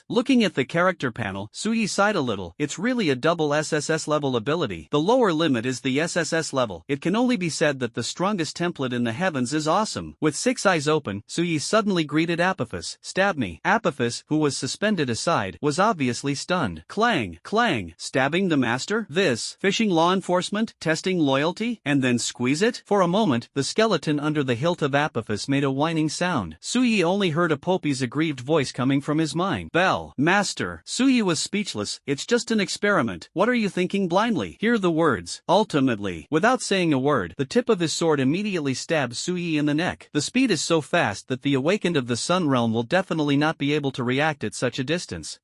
Looking at the character panel, Suyi sighed a little. It's really a double SSS level ability. The lower limit is the SSS level. It can only be said that the strongest template in the heavens is awesome. With 6 eyes open, Suyi suddenly greeted Apophis. Stab me. Apophis, who was suspended aside, was obviously stunned. Clang, clang, stabbing the master? This, fishing law enforcement, testing loyalty, and then squeeze it? For a moment, the skeleton under the hilt of Apophis made a whining sound. Suyi only heard Apophis' aggrieved voice coming from his mind. Bell, master. Suyi was speechless. It's just an experiment. What are you thinking blindly? Hear the words. Ultimately. Without saying a word, the tip of his sword immediately stabbed Suyi in the neck. The speed is so fast that the awakened of the Sun Realm will definitely not be able to react at such a distance.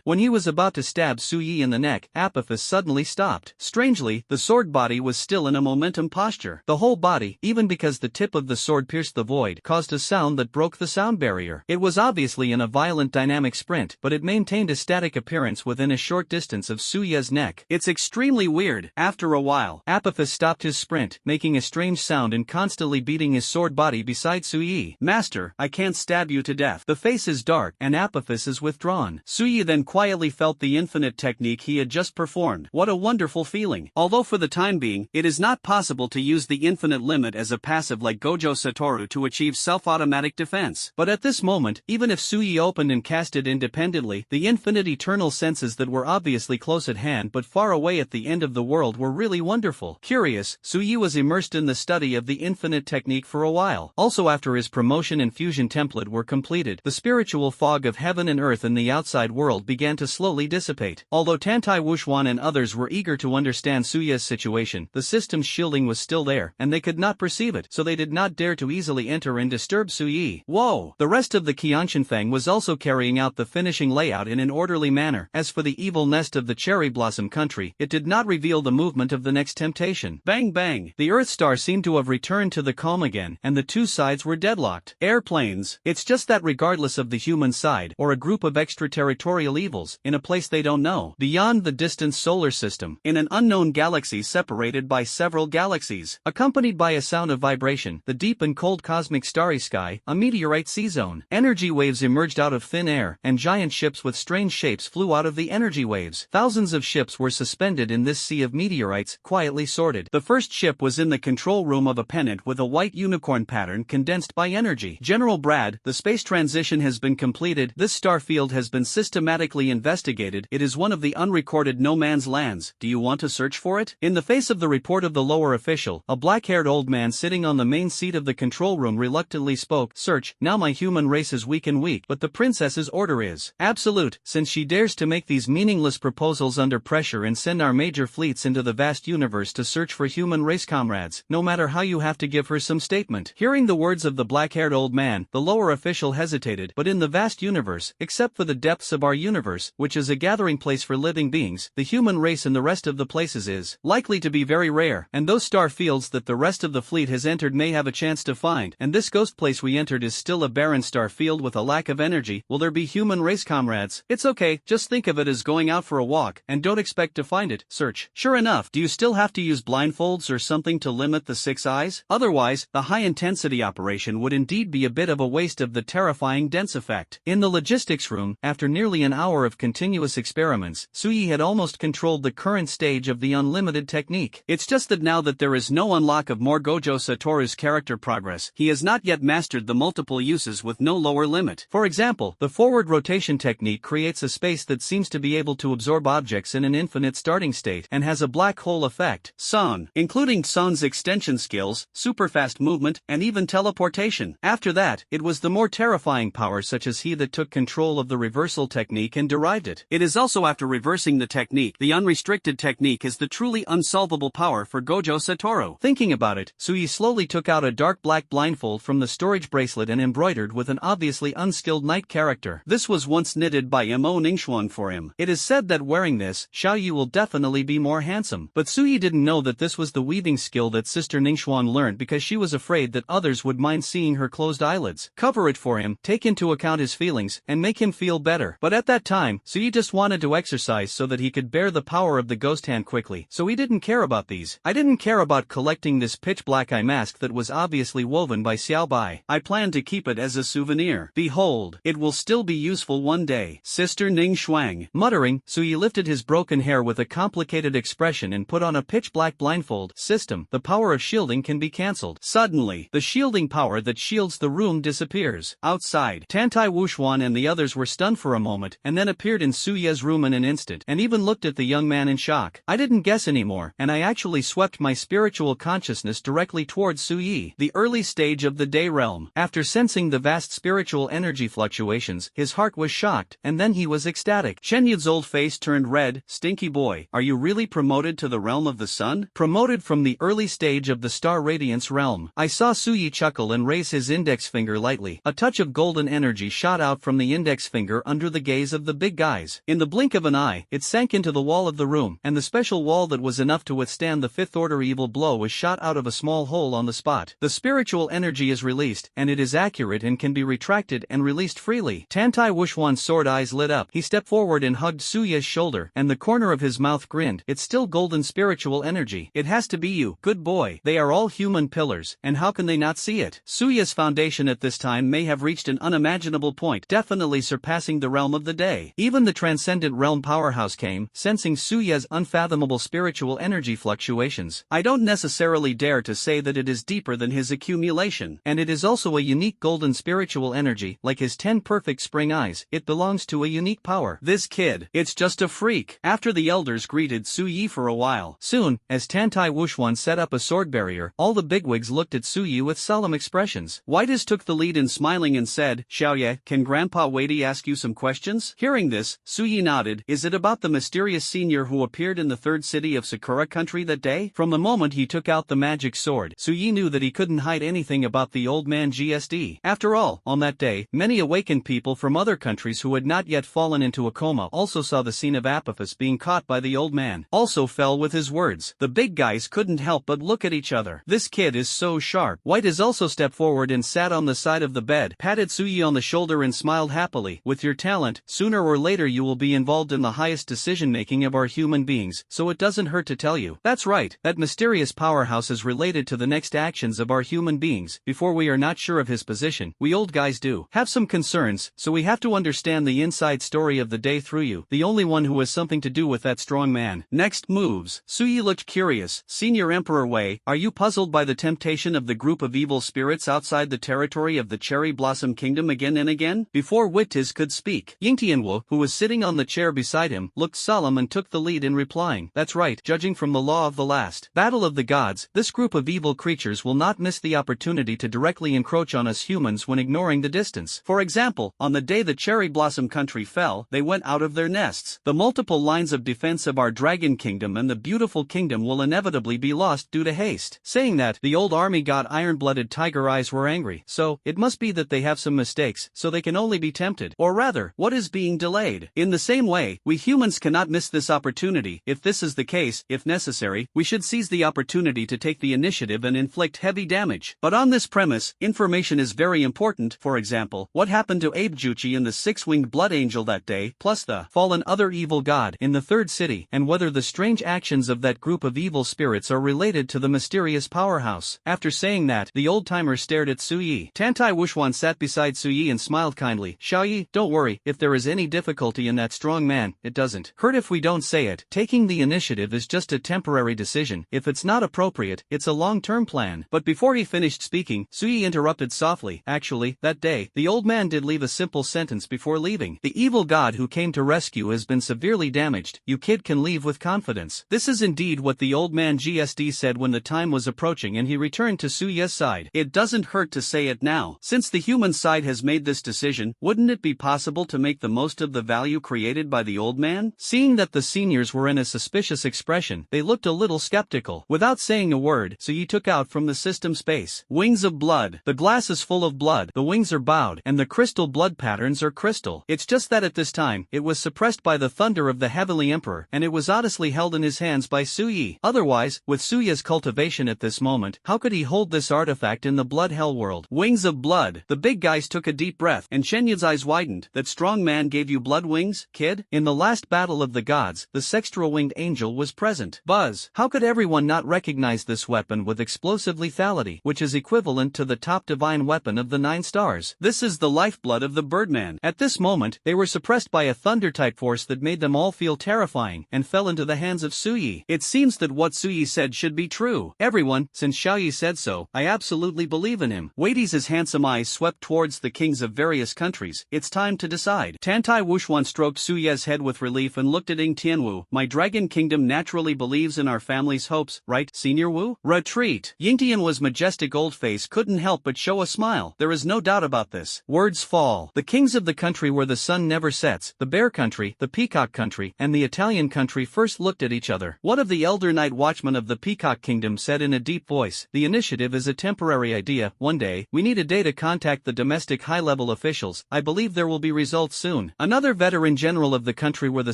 When he was about to stab Suyi in the neck, Apophis suddenly stopped. Strangely, the sword body was still in a momentum posture. The whole body, even because the tip of the sword pierced the void, caused a sound that broke the sound barrier. It was obviously in a violent dynamic sprint, but it maintained a static appearance within a short distance of Suyi's neck. It's extremely weird. After a while, Apophis stopped his sprint, making a strange sound and constantly beating his sword body beside Suyi. Master, I can't stab you to death. The face is dark, and Apophis is withdrawn. Suyi then quietly felt the infinite technique he had just performed. What a wonderful feeling. Although for the time being, it is not possible to use the infinite limit as a passive like Gojo Satoru to achieve self-automatic defense. But at this moment, even if Suyi opened and cast it independently, the infinite eternal senses that were obviously close at hand but far away at the end of the world were really wonderful. Curious, Suyi was immersed in the study of the infinite technique for a while. Also, after his promotion and fusion template were completed, the spiritual fog of heaven and earth in the outside world began to slowly dissipate. Although Tantai Wuxuan and others were eager to understand Suyi's situation, the system's shielding was still there, and they could not perceive it, so they did not dare to easily enter and disturb Suyi. Whoa! The rest of the Qianshanfeng was also carrying out the finishing layout in an orderly manner. As for the evil nest of the Cherry Blossom Country, it did not reveal the movement of the next temptation. Bang bang! The Earth Star seemed to have returned to the calm again, and the two sides were deadlocked. Airplanes. It's just that regardless of the human side, or a group of extraterritorial evils, in a place they don't know, beyond the distant solar system, in an unknown galaxy separated by several galaxies, accompanied by a sound of vibration, the deep and cold cosmic starry sky, a meteorite sea zone. Energy waves emerged out of thin air, and giant ships with strange shapes flew out of the energy waves. Thousands of ships were suspended in this sea of meteorites, quietly sorted. The first ship was in the control room of a pennant with a white unicorn pattern condensed by energy. General Brad, the space transition has been completed. This star field has been systematically investigated. It is one of the unrecorded no man's lands. Do you want to search for it? In the face of the report of the lower official, a black-haired old man sitting on the main seat of the control room reluctantly spoke. Search. Now my human race is weak and weak, but the princess's order is absolute, since she dares to make these meaningless proposals under pressure and send our major fleets into the vast universe to search for human race comrades, no matter how you have to give her some statement. Hearing the words of the black-haired old man, the lower official hesitated. But in the vast universe, except for the depths of our universe, which is a gathering place for living beings, the human race in the rest of the places is likely to be very rare, and those star fields that the rest of the fleet has entered may have a chance to find, and this ghost place we entered is still a barren star field with a lack of energy. Will there be human race comrades? It's okay, just think of it as going out for a walk, and don't expect to find it. Search. Sure enough, do you still have to use blindfolds or something to limit the 6 eyes? Otherwise, the high-intensity operation would indeed be a bit of a waste of the terrifying dense effect. In the logistics room, after nearly an hour of continuous experiments, Suyi had almost controlled the current stage of the unlimited technique. It's just that now that there is no unlock of more Gojo Satoru's character progress, he has not yet mastered the multiple uses with no lower limit. For example, the forward rotation technique creates a space that seems to be able to absorb objects in an infinite starting state and has a black hole effect. Son, including Son's extension skills, superfast movement, and even teleportation. After that, it was the more terrifying power such as he that took control of the reversal technique and derived it. It is also after reversing the technique, the unrestricted technique is the truly unsolvable power for Gojo Satoru. Thinking about it, Sui slowly took out a dark black blindfold from the storage bracelet and embroidered with an obviously unskilled knight character. This was once knitted by Mo Ningxuan for him. It is said that wearing this, Xiaoyu will definitely be more handsome. But Sui didn't know that this was the weaving skill that Sister Ningxuan learned because she was afraid that others would mind seeing her closed eyelids. Cover it for him, take into account his feelings, and make him feel better. But at that time, Sui just wanted to exercise so that he could bear the power of the ghost hand quickly. So he didn't care about these. I didn't care about collecting this pitch black eye mask that was obviously woven by Xiao Bai. I planned to keep it as a souvenir. Behold, it will still be useful one day. Sister Ning Shuang. Muttering, Sui lifted his broken hair with a complicated expression and put on a pitch black blindfold. System, the power of shielding can be cancelled. Suddenly, the shielding power that shields the room disappears. Outside, Tantai Wuxuan and the others were stunned for a moment and then appeared in Suye's room in an instant and even looked at the young man in shock. I didn't guess anymore, and I actually swept my spiritual consciousness directly towards Suyi, the early stage of the day realm. After sensing the vast spiritual energy fluctuations, his heart was shocked, and then he was ecstatic. Chen Yud's old face turned red. Stinky boy, are you really promoted to the realm of the sun? Promoted from the early stage of the star radiance realm. I saw Suyi chuckle and raise his index finger lightly. A touch of golden energy shot out from the index finger under the gaze of the big guys. In the blink of an eye, it sank into the wall of the room, and the special wall that was enough to withstand the fifth order evil blow was shot out of a small hole on the spot. The spiritual energy is released, and it is accurate and can be retracted and released freely. Tantai Wuxuan's sword eyes lit up. He stepped forward and hugged Suya's shoulder, and the corner of his mouth grinned. It's still golden spiritual energy. It has to be you, good boy. They are all human pillars, and how can they not see it? Suya's foundation at this time may have reached an unimaginable point, definitely surpassing the realm of the day. Even the transcendent realm powerhouse came, sensing Suya's unfathomable spiritual energy fluctuations. I don't necessarily dare to say that it is deeper than his accumulation, and it is also a unique golden spiritual energy, like his 10 perfect spring eyes. It belongs to a unique power. This kid, it's just a freak. After the elders greeted Suyi for a while. Soon, as Tantai Wuxuan set up a sword barrier, all the bigwigs looked at Suyi with solemn expressions. Whitus took the lead in smiling and said, Xiaoye, can Grandpa Wadey ask you some questions? Hearing this, Suyi nodded. Is it about the mysterious senior who appeared in the third city of Sakura country that day? From the moment he took out the magic sword, Suyi knew that he couldn't hide anything about the old man GSD. After all, on that day, many awakened people from other countries who had not yet fallen into a coma also saw the scene of Apophis being caught by the old man. Also fell with his words. The big guys couldn't help but look at each other. This kid is so sharp. White has also stepped forward and sat on the side of the bed, patted Suyi on the shoulder and smiled happily. With your talent, sooner or later you will be involved in the highest decision-making of our human beings, so it doesn't hurt to tell you. That's right, that mysterious powerhouse is related to the next actions of our human beings. Before we are not sure of his position, we old guys do have some concerns, so we have to understand the inside story of the day through you, the only one who has something to do with that strong man. Next moves. Suyi looked curious. Senior Emperor Wei, are you puzzled by the temptation of the group of evil spirits outside the territory of the Cherry Blossom Kingdom again and again? Before Witis could speak, Yingtianwu, who was sitting on the chair beside him, looked solemn and took the lead in replying. That's right, judging from the law of the last battle of the gods, this group of evil creatures will not miss the opportunity to directly encroach on us humans when ignoring the distance. For example, on the day the Cherry Blossom country fell, they went out of their nests. The multiple lines of defense of our dragon kingdom and the beautiful kingdom will inevitably be lost due to haste. Saying that, the old army god Iron-Blooded Tiger Eyes were angry. So, it must be that they have some mistakes, so they can only be tempted. Or rather, what is being delayed? In the same way, we humans cannot miss this opportunity. If this is the case, if necessary, we should seize the opportunity to take the initiative and inflict heavy damage. But on this premise, information is very important. For example, what happened to Abe Juchi and the six-winged blood angel that day, plus the fallen other evil god in the third city, and whether the strange actions of that group of evil spirits are related to the mysterious powerhouse. After saying that, the old-timer stared at Suyi. Tantai Wuxuan sat beside Suyi and smiled kindly. Xiaoyi, don't worry, if there is any difficulty in that strong man, it doesn't hurt if we don't say it. Taking the initiative is just a temporary decision. If it's not appropriate, it's a long-term plan. But before he finished speaking, Suyi interrupted softly. Actually, that day, the old man did leave a simple sentence before leaving. The evil god who came to rescue has been severely damaged. You kid can leave with confidence. This is indeed what the old man GSD said when the time was approaching and he returned to Suya's side. It doesn't hurt to say it now. Since the human side has made this decision, wouldn't it be possible to make the most of the value created by the old man? Seeing that the seniors were in a suspicious expression, they looked a little skeptical. Without saying a word, Suyi took out from the system space. Wings of blood. The glass is full of blood, the wings are bowed, and the crystal blood patterns are crystal. It's just that at this time, it was suppressed by the thunder of the Heavenly Emperor, and it was honestly held in his hands by Suyi. Otherwise, with Suya's cultivation at this moment, how could he hold this artifact in the blood hell world? Wings of blood. The big guys took a deep breath, and Shenyu's eyes widened. That strong man gave you blood wings, kid? In the last battle of the gods, the sextral-winged angel was present. Buzz. How could everyone not recognize this weapon with explosive lethality, which is equivalent to the top divine weapon of the 9 stars? This is the lifeblood of the Birdman. At this moment, they were suppressed by a thunder-type force that made them all feel terrifying, and fell into the hands of Suyi. It seems that what Suyi said should be true. Everyone, since Xiaoyi said so, I absolutely believe in him. Weity's handsome eyes swept towards the kings of various countries. It's time to decide. Tantai Wuxuan stroked Suya's head with relief and looked at Ying Tianwu. My dragon kingdom naturally believes in our family's hopes, right, Senior Wu? Retreat. Ying Tianwu's majestic old face couldn't help but show a smile. There is no doubt about this. Words fall. The kings of the country where the sun never sets, the bear country, the peacock country, and the Italian country first looked at each other. One of the elder night watchmen of the peacock kingdom said in a deep voice, the initiative is a temporary idea. One day, we need a day to contact the domestic high-level officials. I believe there will be results soon. Another veteran general of the country where the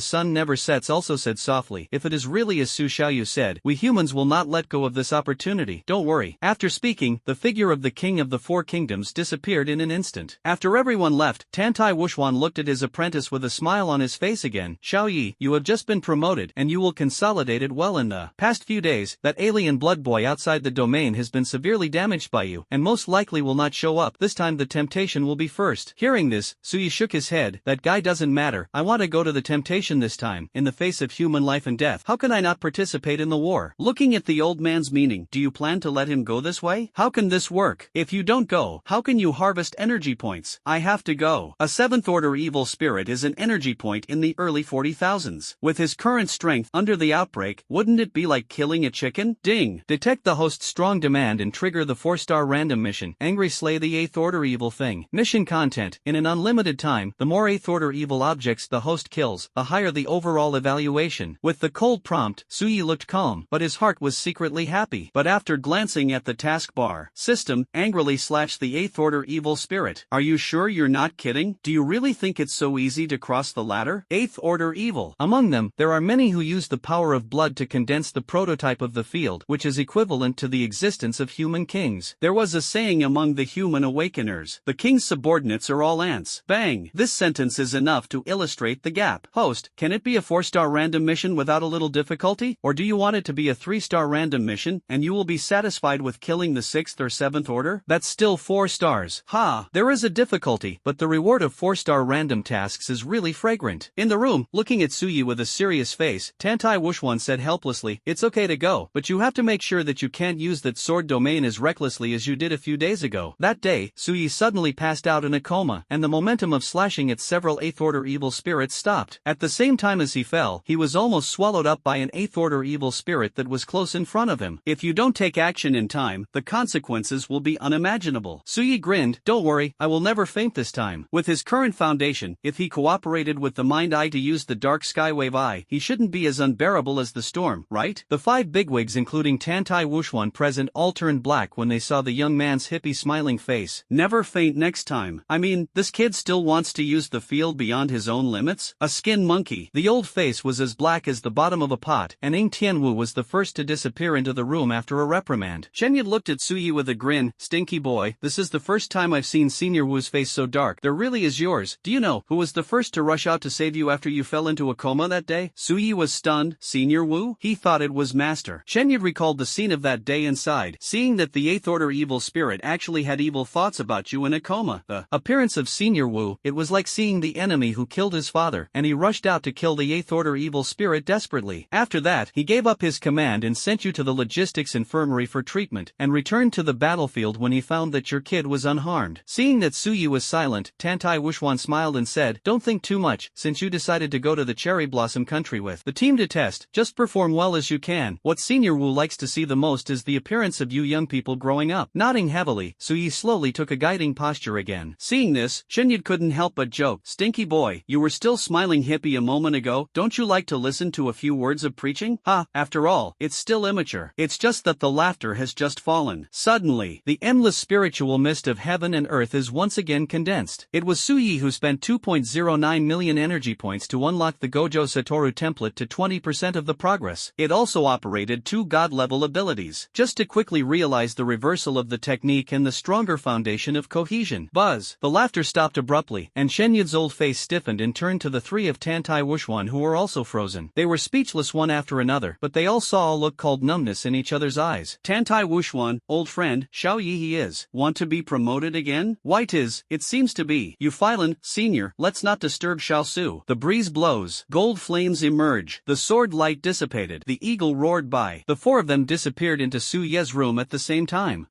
sun never sets also said softly, if it is really as Su Xiaoyu said, we humans will not let go of this opportunity. Don't worry. After speaking, the figure of the king of the 4 kingdoms disappeared in an instant. After everyone left, Tantai Wuxuan looked at his apprentice with a smile on his face again. Xiaoyi, you have just been promoted, and you will consolidate it well. In the past few days, that alien blood boy outside the domain has been severely damaged by you, and most likely will not show up. This time the temptation will be first. Hearing this, Suyi shook his head. That guy doesn't matter. I want to go to the temptation this time. In the face of human life and death, how can I not participate in the war? Looking at the old man's meaning, do you plan to let him go this way? How can this work? If you don't go, how can you harvest energy points? I have to go. A 7th order evil spirit is an energy point in the early 40,000s. With his current strength under the outbreak, wouldn't it be like killing a chicken? Ding. Detect the host's strong demand and trigger the 4-star random mission. Angry slay the 8th order evil thing. Mission content. In an unlimited time, the more 8th order evil objects the host kills, the higher the overall evaluation. With the cold prompt, Suyi looked calm, but his heart was secretly happy. But after glancing at the taskbar, system angrily slashed the 8th order evil spirit. Are you sure you're not kidding? Do you really think it's so easy to cross the ladder? 8th order evil. Among them, there are many who use the power of blood to condense the prototype of the field, which is equivalent to the existence of human kings. There was a saying among the human awakeners, the king's subordinates are all ants. Bang! This sentence is enough to illustrate the gap. Host, can it be a 4-star random mission without a little difficulty? Or do you want it to be a 3-star random mission, and you will be satisfied with killing the 6th or 7th order? That's still 4 stars. Ha! There is a difficulty, but the reward of 4-star random tasks is really fragrant. In the room, looking at Suyi with a serious face, Tantai Wuxuan said helplessly, it's okay to go, but you have to make sure that you can't use that sword domain as recklessly as you did a few days ago. That day, Suyi suddenly passed out in a coma, and the momentum of slashing at several 8th order evil spirits stopped. At the same time as he fell, he was almost swallowed up by an 8th order evil spirit that was close in front of him. If you don't take action in time, the consequences will be unimaginable. Suyi grinned, don't worry, I will never faint this time. With his current foundation, if he cooperated with the Mind Eye to use the Dark Skywave Eye, he shouldn't be as unbearable as the storm, right? The 5 bigwigs including Tantai Wuxuan present all turned black when they saw the young man's hippie smiling face. Never faint next time. I mean, this kid still wants to use the field beyond his own limits? A skin monkey. The old face was as black as the bottom of a pot, and Ying Tianwu was the first to disappear into the room after a reprimand. Shenyuan looked at Suyi with a grin, stinky boy, this is the first time I've seen Senior Wu's face so dark. There really is yours. Do you know who was the first to rush out to save you after you fell into a coma that day? Suyi was stunned. Senior Wu? He thought it was Master. Shenyuan recalled the scene of that day inside, seeing that the 8th order evil spirit actually had evil thoughts about you in a coma. The appearance of Senior Wu, it was like seeing the enemy who killed his father, and he rushed out to kill the 8th order evil spirit desperately. After After that, he gave up his command and sent you to the logistics infirmary for treatment, and returned to the battlefield when he found that your kid was unharmed. Seeing that Suyi was silent, Tantai Wuxuan smiled and said, "Don't think too much, since you decided to go to the cherry blossom country with the team to test, just perform well as you can. What Senior Wu likes to see the most is the appearance of you young people growing up." Nodding heavily, Suyi slowly took a guiding posture again. Seeing this, Shenyid couldn't help but joke, "Stinky boy, you were still smiling hippie a moment ago, don't you like to listen to a few words of preaching? Ha, after all, it's still immature. It's just that the laughter has just fallen." Suddenly, the endless spiritual mist of heaven and earth is once again condensed. It was Suyi who spent 2.09 million energy points to unlock the Gojo Satoru template to 20% of the progress. It also operated 2 god-level abilities, just to quickly realize the reversal of the technique and the stronger foundation of cohesion. Buzz! The laughter stopped abruptly, and Shenyid's old face stiffened and turned to the 3 of Tantai Wuxuan who were also frozen. They were speechless one after another, but they all saw a look called numbness in each other's eyes. "Tantai Wuxuan, old friend, Xiao Yi he is. Want to be promoted again?" "White is, it seems to be. You Phylan, senior, let's not disturb Xiao Su." The breeze blows. Gold flames emerge. The sword light dissipated. The eagle roared by. The 4 of them disappeared into Su Ye's room at the same time.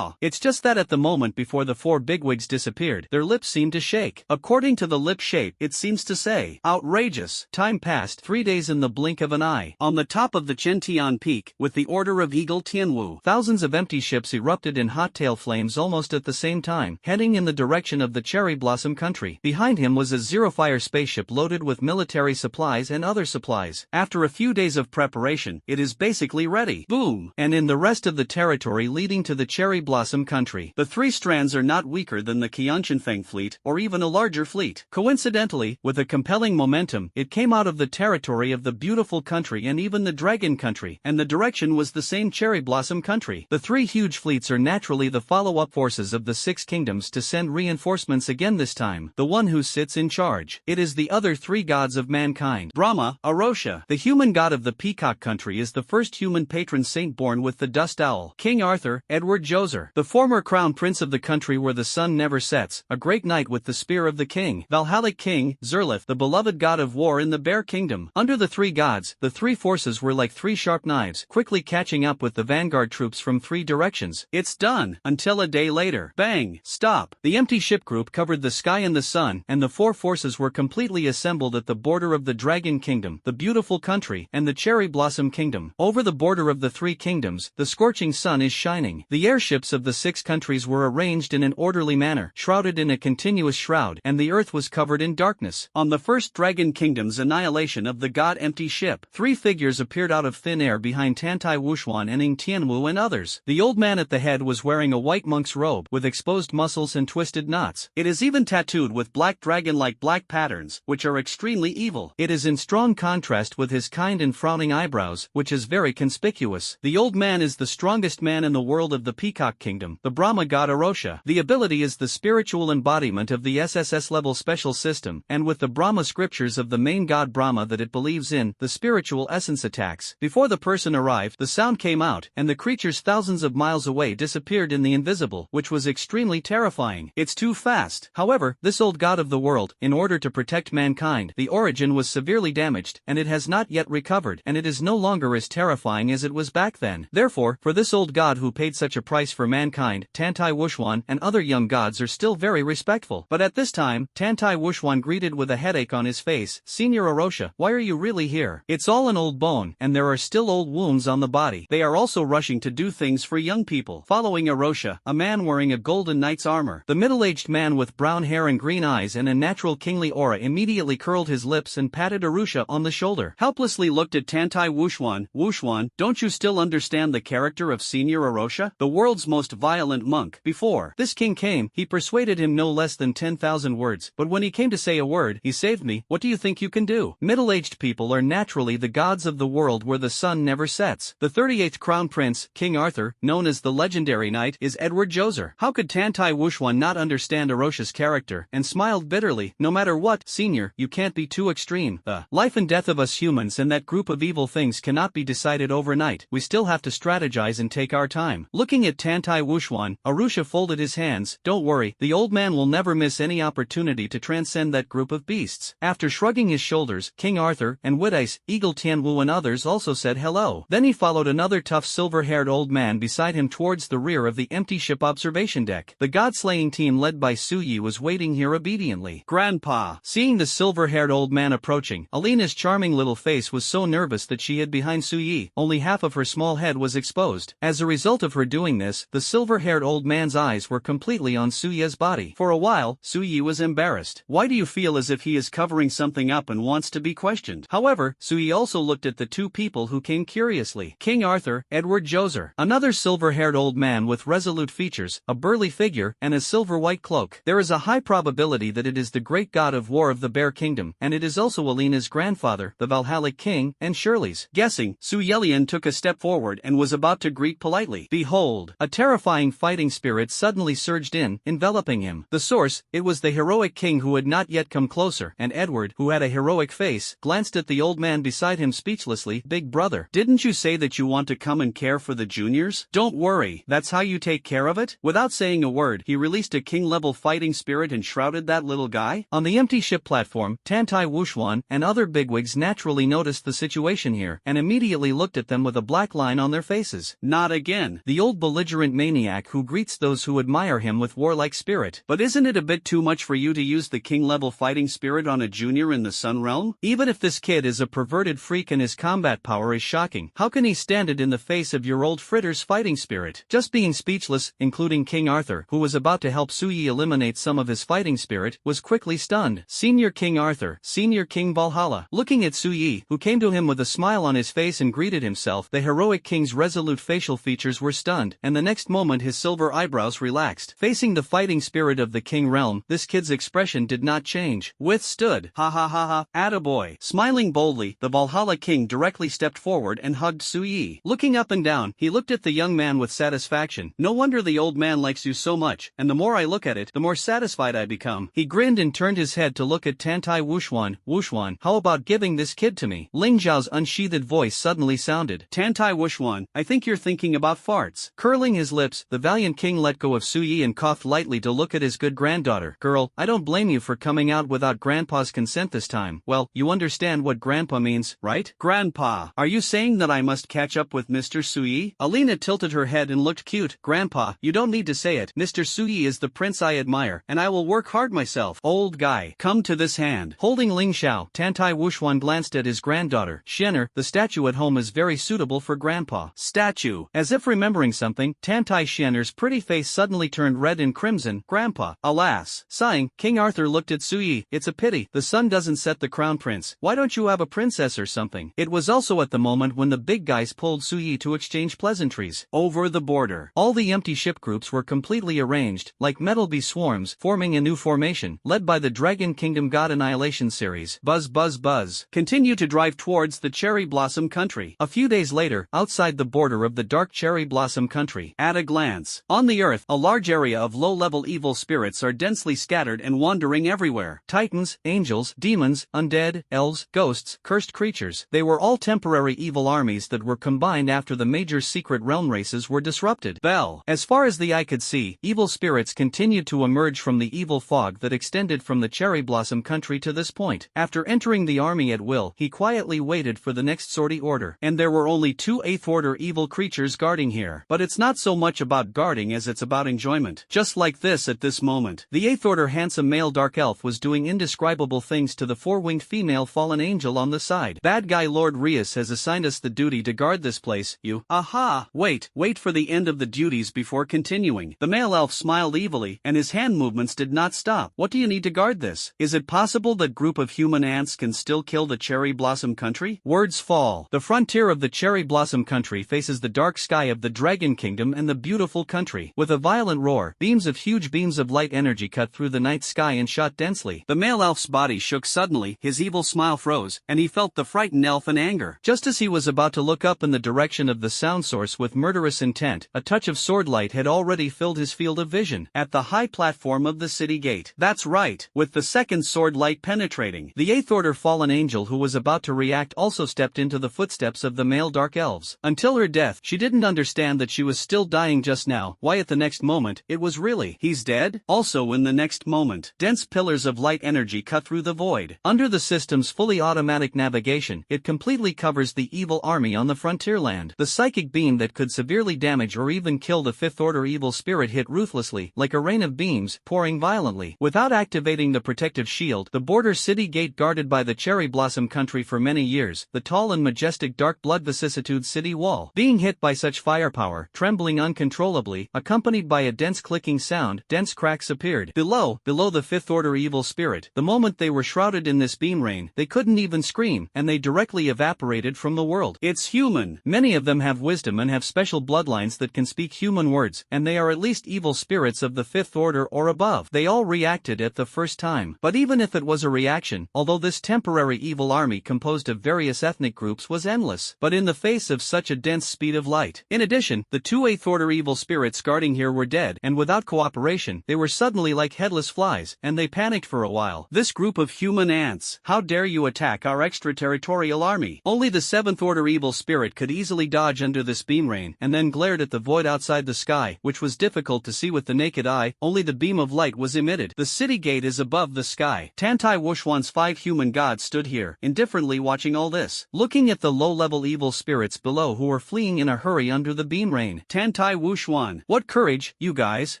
It's just that at the moment before the 4 bigwigs disappeared, their lips seemed to shake. According to the lip shape, it seems to say, "Outrageous." Time passed 3 days in the blink of an eye. On the top of the Chentian Peak, with the Order of Eagle Tianwu, thousands of empty ships erupted in hot tail flames almost at the same time, heading in the direction of the cherry blossom country. Behind him was a Zero-Fire spaceship loaded with military supplies and other supplies. After a few days of preparation, it is basically ready. Boom! And in the rest of the territory leading to the cherry blossom country, the 3 strands are not weaker than the Qianshanfeng fleet, or even a larger fleet. Coincidentally, with a compelling momentum, it came out of the territory of the beautiful country and even the dragon country, and the direction was the same cherry blossom country. The 3 huge fleets are naturally the follow-up forces of the 6 kingdoms to send reinforcements again, this time the one who sits in charge. It is the other 3 gods of mankind. Brahma, Arosha, the human god of the peacock country, is the first human patron saint born with the dust owl. King Arthur, Edward Djoser, the former crown prince of the country where the sun never sets, a great knight with the spear of the king. Valhalla King, Zerlith, the beloved god of war in the bear kingdom. Under the 3 gods, the 3 forces were like 3 sharp knives, quickly catching up with the vanguard troops from 3 directions. It's done, until a day later. Bang! Stop! The empty ship group covered the sky and the sun, and the 4 forces were completely assembled at the border of the Dragon Kingdom, the Beautiful Country, and the Cherry Blossom Kingdom. Over the border of the 3 kingdoms, the scorching sun is shining. The airships of the 6 countries were arranged in an orderly manner, shrouded in a continuous shroud, and the earth was covered in darkness. On the first Dragon Kingdom's annihilation of the god empty ship, 3 figures appeared out of thin air behind Tantai Wuxuan and Ing Tianwu and others. The old man at the head was wearing a white monk's robe, with exposed muscles and twisted knots. It is even tattooed with black dragon-like black patterns, which are extremely evil. It is in strong contrast with his kind and frowning eyebrows, which is very conspicuous. The old man is the strongest man in the world of the Peacock Kingdom, the Brahma god Arosha. The ability is the spiritual embodiment of the SSS-level special system, and with the Brahma scriptures of the main god Brahma that it believes in, the spiritual essence attacks. Before the person arrived, the sound came out, and the creatures thousands of miles away disappeared in the invisible, which was extremely terrifying. It's too fast. However, this old god of the world, in order to protect mankind, the origin was severely damaged, and it has not yet recovered, and it is no longer as terrifying as it was back then. Therefore, for this old god who paid such a price for mankind, Tantai Wuxuan and other young gods are still very respectful. But at this time, Tantai Wuxuan greeted with a headache on his face, "Senior Arosha, why are you really here? It's all an old bone, and there are still old wounds on the body." They are also rushing to do things for young people. Following Arosha, a man wearing a golden knight's armor. The middle-aged man with brown hair and green eyes and a natural kingly aura immediately curled his lips and patted Arusha on the shoulder. Helplessly looked at Tantai Wuxuan. "Wuxuan, don't you still understand the character of Senior Arosha, the world's most violent monk? Before this king came, he persuaded him no less than 10,000 words, but when he came to say a word, he saved me. What do you think you can do?" Middle-aged people are naturally the gods of the world where the sun never sets. The 38th crown prince, King Arthur, known as the legendary knight, is Edward Djoser. How could Tantai Wuxuan not understand Arosha's character, and smiled bitterly. "No matter what, senior, you can't be too extreme. The life and death of us humans and that group of evil things cannot be decided overnight. We still have to strategize and take our time." Looking at Tantai Wuxuan, Arusha folded his hands. "Don't worry, the old man will never miss any opportunity to transcend that group of beasts." After shrugging his shoulders, King Arthur and Widice, Eagle Tian Tianwu and others also said hello. Then he followed another tough silver-haired old man beside him towards the rear of the empty ship observation deck. The god-slaying team led by Su Yi was waiting here obediently. Grandpa. Seeing the silver-haired old man approaching, Alina's charming little face was so nervous that she hid behind Su Yi. Only half of her small head was exposed. As a result of her doing this, the silver-haired old man's eyes were completely on Su Yi's body. For a while, Su Yi was embarrassed. Why do you feel as if he is covering something up and wants to be questioned? However, Su Yi also looked at the two people who came curiously. King Arthur, Edward Djoser. Another silver-haired old man with resolute features, a burly figure, and a silver-white cloak. There is a high probability that it is the great god of war of the Bear Kingdom, and it is also Alina's grandfather, the Valhalla King, and Shirley's. Guessing, Su Yelian took a step forward and was about to greet politely. Behold, a terrifying fighting spirit suddenly surged in, enveloping him. The source, it was the heroic king who had not yet come closer, and Edward, who had a heroic face, glanced at the old man beside him speechlessly. Big brother, didn't you say that you want to come and care for the juniors? Don't worry, that's how you take care of it? Without saying a word, he released a king-level fighting spirit and shrouded that little guy. On the empty ship platform, Tantai Wuxuan and other bigwigs naturally noticed the situation here, and immediately looked at them with a black line on their faces. Not again. The old belligerent maniac who greets those who admire him with warlike spirit. But isn't it a bit too much for you to use the king-level fighting spirit on a junior in the Sun Realm? Even if this kid is a perverted freak and his combat power is shocking, how can he stand it in the face of your old fritter's fighting spirit? Just being speechless, including King Arthur, who was about to help Su Yi eliminate some of his fighting spirit, was quickly stunned. Senior King Arthur, Senior King Valhalla. Looking at Su Yi, who came to him with a smile on his face and greeted himself, the heroic king's resolute facial features were stunned, and the next moment his silver eyebrows relaxed. Facing the fighting spirit of the king realm, this kid's expression did not change. Withstood. Ha ha ha ha, attaboy. Smiling boldly, the Valhalla king directly stepped forward and hugged Su Yi. Looking up and down, he looked at the young man with satisfaction. No wonder the old man likes you so much, and the more I look at it, the more satisfied I become. He grinned and turned his head to look at Tantai Wuxuan. Wuxuan, how about giving this kid to me? Ling Zhao's unsheathed voice suddenly sounded. Tantai Wuxuan, I think you're thinking about farts. Curling his lips, the valiant king let go of Su Yi and coughed lightly to look at his good granddaughter. Girl, I don't blame you for coming out without Grandpa's consent this time. Well, you understand what Grandpa means, right? Grandpa, are you saying that I must catch up with Mr. Su Yi? Alina tilted her head and looked cute. Grandpa, you don't need to say it. Mr. Su Yi is the prince I admire, and I will work hard myself. Old guy, come to this hand. Holding Ling Xiao, Tantai Wuxuan glanced at his granddaughter. Xianer, the statue at home is very suitable for Grandpa. Statue. As if remembering something, Tantai Xianer's pretty face suddenly turned red and crimson. Grandpa, alas. Sighing, King Arthur looked at Su Yi. It's a pity, the sun doesn't set the crown prince. Why don't you have a princess or something? It was also at the moment when the big guys pulled Su Yi to exchange pleasantries. Over the border. All the empty ship groups were completely arranged, like metal bee swarms, forming a new formation, led by the Dragon Kingdom God Annihilation series. Buzz buzz buzz. Continue to drive towards the Cherry Blossom Country. A few days later, outside the border of the dark Cherry Blossom Country. At a glance. On the earth, a large area of low-level evil spirits are densely scattered and wandering everywhere. Titans, angels, demons, undead, elves, ghosts, cursed creatures. They were all temporary evil armies that were combined after the major secret realm races were disrupted. Bell. As far as the eye could see, evil spirits continued to emerge from the evil fog that extended from the Cherry Blossom Country to this point. After entering the army at will, he quietly waited for the next sortie order. And there were only 2 8th-order evil creatures guarding here. But it's not so much about guarding as it's about enjoyment. Just like this at this moment. The 8th-order handsome male dark elf was doing indescribable things to the 4-winged female fallen angel on the side. Bad guy Lord Rias has assigned us the duty to guard this place, you. Aha! Wait for the end of the duties before continuing. The male elf smiled evilly, and his hand movements did not stop. What do you need to guard this? Is it possible that group of human ants can still kill the Cherry Blossom Country? Words fall. The frontier of the Cherry Blossom Country faces the dark sky of the Dragon Kingdom and the beautiful country. With a violent roar, huge beams of light energy cut through the night sky and shot densely. The male elf's body shook suddenly, his evil smile froze, and he felt the frightened elf in anger. Just as he was about to look up in the direction of the sound source with murderous intent, a touch of sword light had already filled his field of vision. At the high platform of the city gate. That's right, with the second sword light penetrating. The 8th-order fallen angel who was about to react also stepped into the footsteps of the male dark elves. Until her death, she didn't understand that she was still dying just now. Why at the next moment, it was really, he's dead? Also in the next moment, dense pillars of light energy cut through the void. Under the system's fully automatic navigation, addition, it completely covers the evil army on the frontierland. The psychic beam that could severely damage or even kill the Fifth Order evil spirit hit ruthlessly, like a rain of beams, pouring violently. Without activating the protective shield, the border city gate guarded by the cherry blossom country for many years, the tall and majestic dark blood vicissitude city wall, being hit by such firepower, trembling uncontrollably, accompanied by a dense clicking sound, dense cracks appeared. Below the Fifth Order evil spirit. The moment they were shrouded in this beam rain, they couldn't even scream, and they directly evaporated from the world. It's human. Many of them have wisdom and have special bloodlines that can speak human words, and they are at least evil spirits of the Fifth Order or above. They all reacted at the first time. But even if it was a reaction, although this temporary evil army composed of various ethnic groups was endless, but in the face of such a dense speed of light. In addition, the two Eighth Order evil spirits guarding here were dead, and without cooperation, they were suddenly like headless flies, and they panicked for a while. This group of human ants, how dare you attack our extraterritorial army? Only the Seventh Order evil spirit could easily dodge under this beam rain, and then glared at the void outside the sky, which was difficult to see with the naked eye. Only the beam of light was emitted. The city gate is above the sky. Tantai Wuxuan's 5 human gods stood here, indifferently watching all this, looking at the low-level evil spirits below who were fleeing in a hurry under the beam rain. Tantai Wuxuan, what courage, you guys!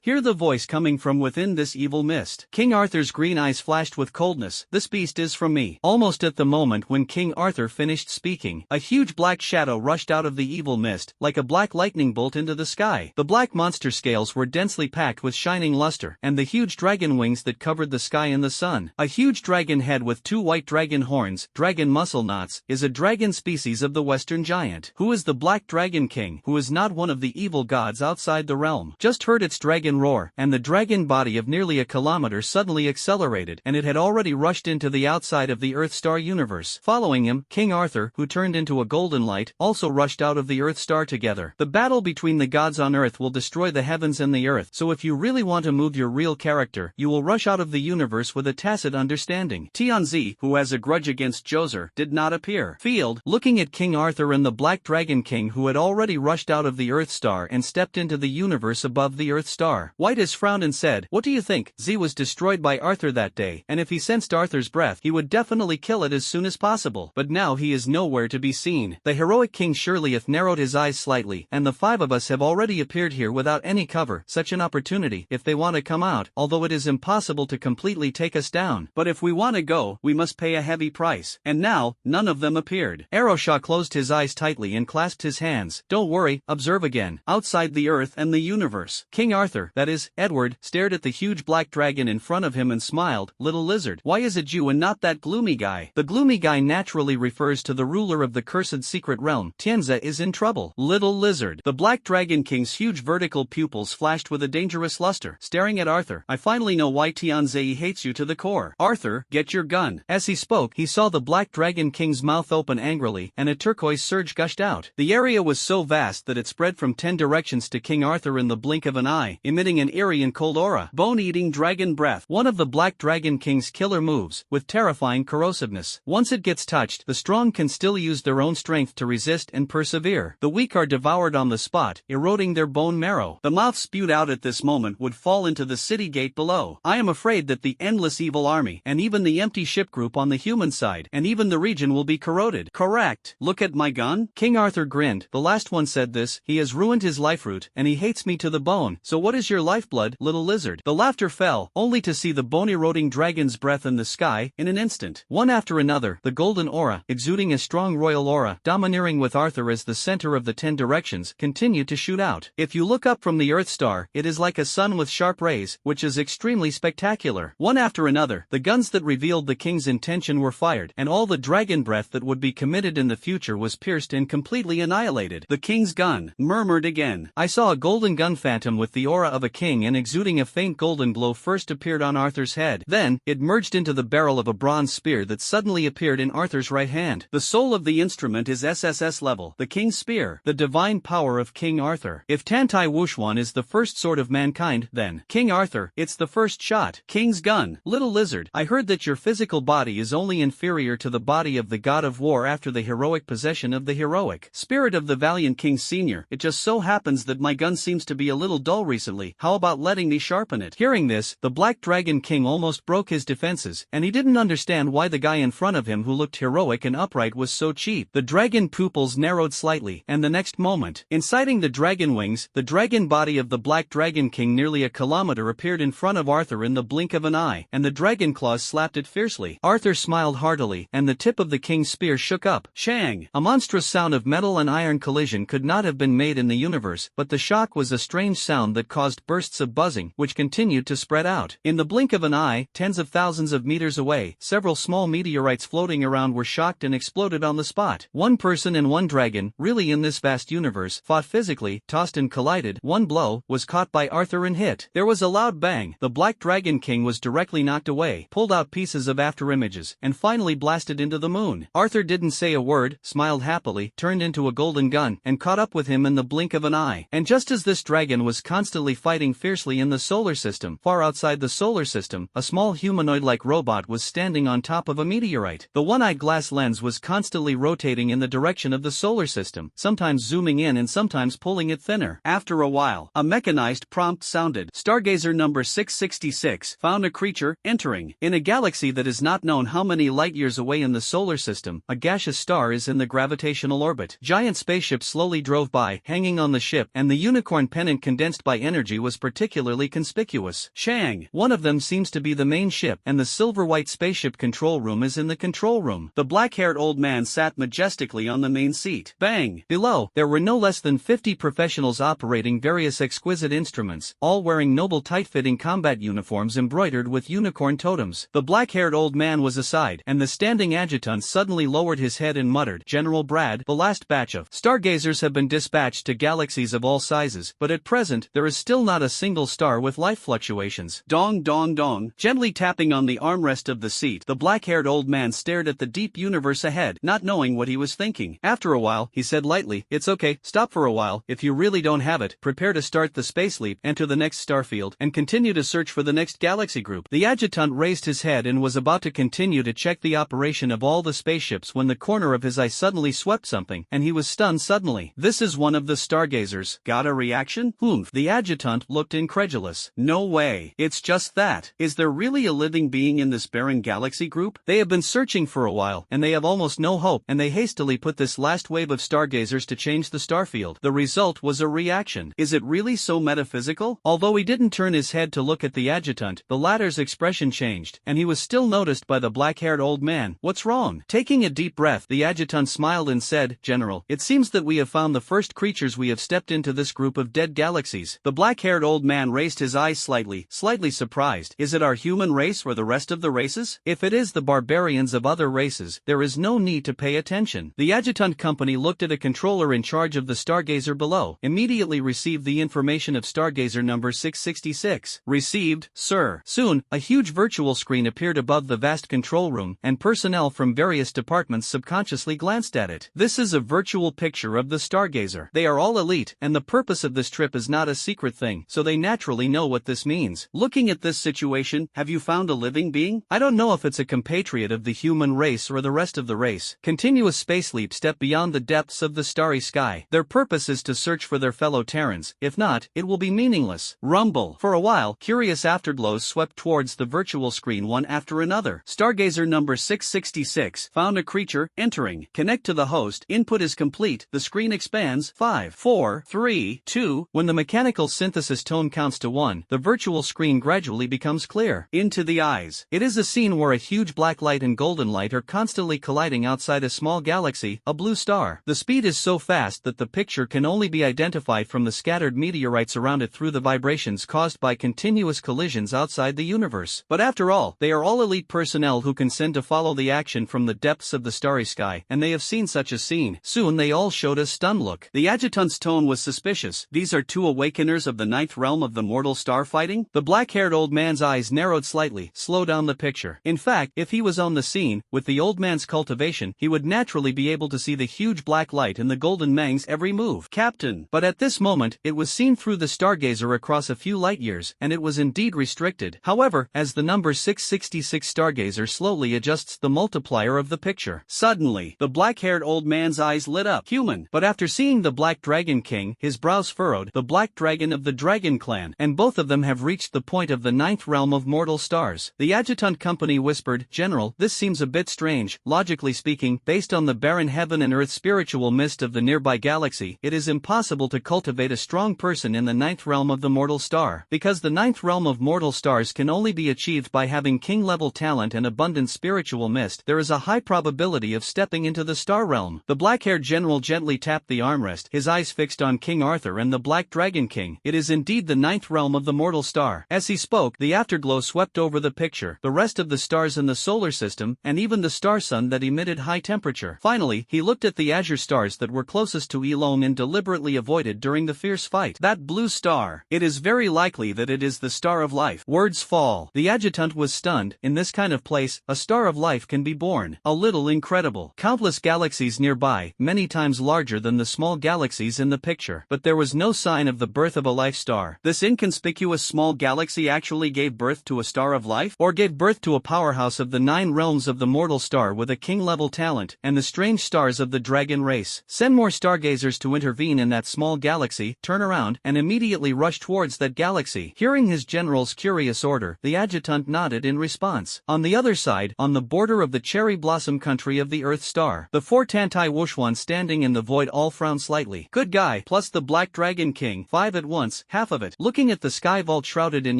Hear the voice coming from within this evil mist. King Arthur's green eyes flashed with coldness. This beast is from me. Almost at the moment when King Arthur finished speaking, a huge black shadow rushed out of the evil mist, like a black lightning bolt into the sky. The black monster scales were densely packed with shining luster, and the huge dragon wings that covered the sky and the sun. A huge dragon head with 2 white dragon horns, dragon muscle knots, is a dragon species of the Western giant. Who is the Black Dragon King, who is not one of the evil gods outside the realm? Just heard its dragon roar, and the dragon body of nearly a kilometer suddenly accelerated, and it had already rushed into the outside of the Earth Star universe. Following him, King Arthur, who turned into a golden light, also rushed out of the Earth Star together. The battle between the gods on Earth will destroy the heavens and the earth, so if you really want to move your real character, you will rush out of the universe with a tacit understanding. Tianzi, who has a grudge against Joser, did not appear. Field, looking at King Arthur and the Black Dragon King who had already rushed out of the Earth Star and stepped into the universe above the Earth Star. Whitus frowned and said, "What do you think? Z was destroyed by Arthur that day, and if he sensed Arthur's breath, he would definitely kill it as soon as possible. But now he is nowhere to be seen." The heroic King Shirleyeth narrowed his eyes slightly, and the 5 of us have already appeared here without any cover. Such an opportunity, if they want to come out, although it is impossible to completely take us down. But if we want to go, we must pay a heavy price. And now, none of them appeared. Arosha closed his eyes tightly and clasped his hands. Don't worry, observe again. Outside the earth and the universe. King Arthur, that is, Edward, stared at the huge black dragon in front of him and smiled. Little lizard, why is it you and not that gloomy guy? The gloomy guy naturally refers to the ruler of the cursed secret realm. Tianza is in trouble. Little lizard. The Black Dragon King's huge vertical pupils flashed with a dangerous luster, staring at Arthur. I finally know why Tianzi hates you to the core. Arthur, get your gun. As he spoke, he saw the Black Dragon King's mouth open angrily, and a turquoise surge gushed out. The area was so vast that it spread from 10 directions to King Arthur in the blink of an eye, emitting an eerie and cold aura. Bone-eating dragon breath. One of the Black Dragon King's killer moves, with terrifying corrosiveness. Once it gets touched, the strong can still use their own strength to resist and persevere. The weak are devoured on the spot, eroding their bone marrow. The mouth spewed out at this moment would fall into the city gate below. I am afraid that the endless evil army, and even the empty ship group on the human side, and even the region will be corroded. Correct. Look at my gun. King Arthur grinned. The last one said this. He has ruined his life root, and he hates me to the bone. So what is your lifeblood, little lizard? The laughter fell, only to see the bone-eroding dragon's breath in the sky, in an instant. One after another, the golden aura, exuding a strong royal aura, domineering with Arthur as the center of the 10 directions, continued to shoot out. If you look up from the Earth Star, it is like a sun with sharp rays, which is extremely spectacular. One after another, the guns that revealed the king's intention were fired, and all the dragon breath that would be committed in the future was pierced and completely annihilated. The king's gun murmured again. I saw a golden gun phantom with the aura of a king and exuding a faint golden glow first appeared on Arthur's head. Then, it merged into the barrel of a bronze spear that suddenly appeared in Arthur's right hand. The soul of the instrument is SSS level, the king's spear, the divine power of King Arthur. If Tantai Wuxuan is the first sword of mankind, then King Arthur, it's the first shot. King's gun. Little lizard, I heard that your physical body is only inferior to the body of the god of war after the heroic possession of the heroic spirit of the valiant King Senior. It just so happens that my gun seems to be a little dull recently. How about letting me sharpen it? Hearing this, the Black Dragon King almost broke his defenses, and he didn't understand why the guy in front of him who looked heroic stoic and upright was so cheap. The dragon pupils narrowed slightly, and the next moment, inciting the dragon wings, the dragon body of the Black Dragon King nearly a kilometer appeared in front of Arthur in the blink of an eye, and the dragon claws slapped it fiercely. Arthur smiled heartily, and the tip of the king's spear shook up. Shang! A monstrous sound of metal and iron collision could not have been made in the universe, but the shock was a strange sound that caused bursts of buzzing, which continued to spread out. In the blink of an eye, tens of thousands of meters away, several small meteorites floating around were shocked and exploded on the spot. One person and one dragon, really in this vast universe, fought physically, tossed and collided. One blow was caught by Arthur and hit. There was a loud bang. The Black Dragon King was directly knocked away, pulled out pieces of afterimages, and finally blasted into the moon. Arthur didn't say a word, smiled happily, turned into a golden gun, and caught up with him in the blink of an eye. And just as this dragon was constantly fighting fiercely in the solar system, far outside the solar system, a small humanoid-like robot was standing on top of a meteorite. The one-eyed glass lens was constantly rotating in the direction of the solar system, sometimes zooming in and sometimes pulling it thinner. After a while, a mechanized prompt sounded. Stargazer number 666 found a creature entering. In a galaxy that is not known how many light-years away in the solar system, a gaseous star is in the gravitational orbit. Giant spaceships slowly drove by, hanging on the ship, and the unicorn pennant condensed by energy was particularly conspicuous. Shang! One of them seems to be the main ship, and the silver-white spaceship control room is in the control room. The black-haired old man sat majestically on the main seat. Bang! Below, there were no less than 50 professionals operating various exquisite instruments, all wearing noble tight-fitting combat uniforms embroidered with unicorn totems. The black-haired old man was aside, and the standing adjutant suddenly lowered his head and muttered, "General Brad, the last batch of stargazers have been dispatched to galaxies of all sizes, but at present, there is still not a single star with life fluctuations." Dong dong dong. Gently tapping on the armrest of the seat, the black-haired old man stared at the deep universe ahead, not knowing what he was thinking. After a while, he said lightly, "It's okay, stop for a while. If you really don't have it, prepare to start the space leap, enter the next starfield, and continue to search for the next galaxy group." The adjutant raised his head and was about to continue to check the operation of all the spaceships when the corner of his eye suddenly swept something, and he was stunned suddenly. "This is one of the stargazers. Got a reaction?" "Humph." The adjutant looked incredulous. "No way. It's just that. Is there really a living being in this barren galaxy group? They have been searching for a while, and they have almost no hope, and they hastily put this last wave of stargazers to change the starfield. The result was a reaction. Is it really so metaphysical?" Although he didn't turn his head to look at the adjutant, the latter's expression changed, and he was still noticed by the black-haired old man. "What's wrong?" Taking a deep breath, the adjutant smiled and said, "General, it seems that we have found the first creatures we have stepped into this group of dead galaxies." The black-haired old man raised his eyes slightly surprised. "Is it our human race or the rest of the races? If it is the barbarians of other races, there is no need to pay attention." The adjutant company looked at a controller in charge of the stargazer below, immediately received the information of stargazer number 666. "Received, sir." Soon, a huge virtual screen appeared above the vast control room, and personnel from various departments subconsciously glanced at it. "This is a virtual picture of the stargazer. They are all elite, and the purpose of this trip is not a secret thing, so they naturally know what this means. Looking at this situation, have you found a living being? I don't know if it's a compatriot of the human race or the rest of the race. Continuous space leap step beyond the depths of the starry sky. Their purpose is to search for their fellow Terrans. If not, it will be meaningless." Rumble. For a while, curious afterglows swept towards the virtual screen one after another. Stargazer number 666 found a creature entering. Connect to the host. Input is complete. The screen expands. 5, 4, 3, 2. When the mechanical synthesis tone counts to 1, the virtual screen gradually becomes clear. Into the eyes. It is a scene where a huge black light and golden light are constantly colliding outside a small galaxy, a blue star. The speed is so fast that the picture can only be identified from the scattered meteorites around it through the vibrations caused by continuous collisions outside the universe. But after all, they are all elite personnel who can send to follow the action from the depths of the starry sky, and they have seen such a scene. Soon they all showed a stunned look. The adjutant's tone was suspicious. "These are two awakeners of the ninth realm of the mortal star fighting?" The black-haired old man's eyes narrowed slightly. "Slow down the picture." In fact, if he was on the scene, with the old man's cultivation, he would naturally be able to see the huge black light and the golden mang's every move. "Captain." But at this moment, it was seen through the stargazer across a few light-years, and it was indeed restricted. However, as the number 666 stargazer slowly adjusts the multiplier of the picture, suddenly, the black-haired old man's eyes lit up. Human. But after seeing the Black Dragon King, his brows furrowed. The Black Dragon of the Dragon Clan, and both of them have reached the point of the ninth realm of mortal stars. The adjutant company whispered, "General, this seems a bit strange. strange. Logically speaking, based on the barren heaven and earth spiritual mist of the nearby galaxy, it is impossible to cultivate a strong person in the ninth realm of the mortal star. Because the ninth realm of mortal stars can only be achieved by having king-level talent and abundant spiritual mist, there is a high probability of stepping into the star realm. The black-haired general gently tapped the armrest, his eyes fixed on King Arthur and the Black Dragon King. It is indeed the ninth realm of the mortal star. As he spoke, the afterglow swept over the picture, the rest of the stars in the solar system, and even the star sun that emitted high temperature. Finally, he looked at the azure stars that were closest to Elong and deliberately avoided during the fierce fight. That blue star. It is very likely that it is the star of life. Words fall. The adjutant was stunned. In this kind of place, a star of life can be born. A little incredible. Countless galaxies nearby, many times larger than the small galaxies in the picture. But there was no sign of the birth of a life star. This inconspicuous small galaxy actually gave birth to a star of life? Or gave birth to a powerhouse of the 9 realms of the mortal star with a king-level talent, and the strange stars of the dragon race. Send more stargazers to intervene in that small galaxy, turn around, and immediately rush towards that galaxy. Hearing his general's curious order, the adjutant nodded in response. On the other side, on the border of the cherry blossom country of the Earth Star, the 4 Tantai Wushwan standing in the void all frowned slightly. Good guy, plus the Black Dragon King, 5 at once, half of it. Looking at the sky vault shrouded in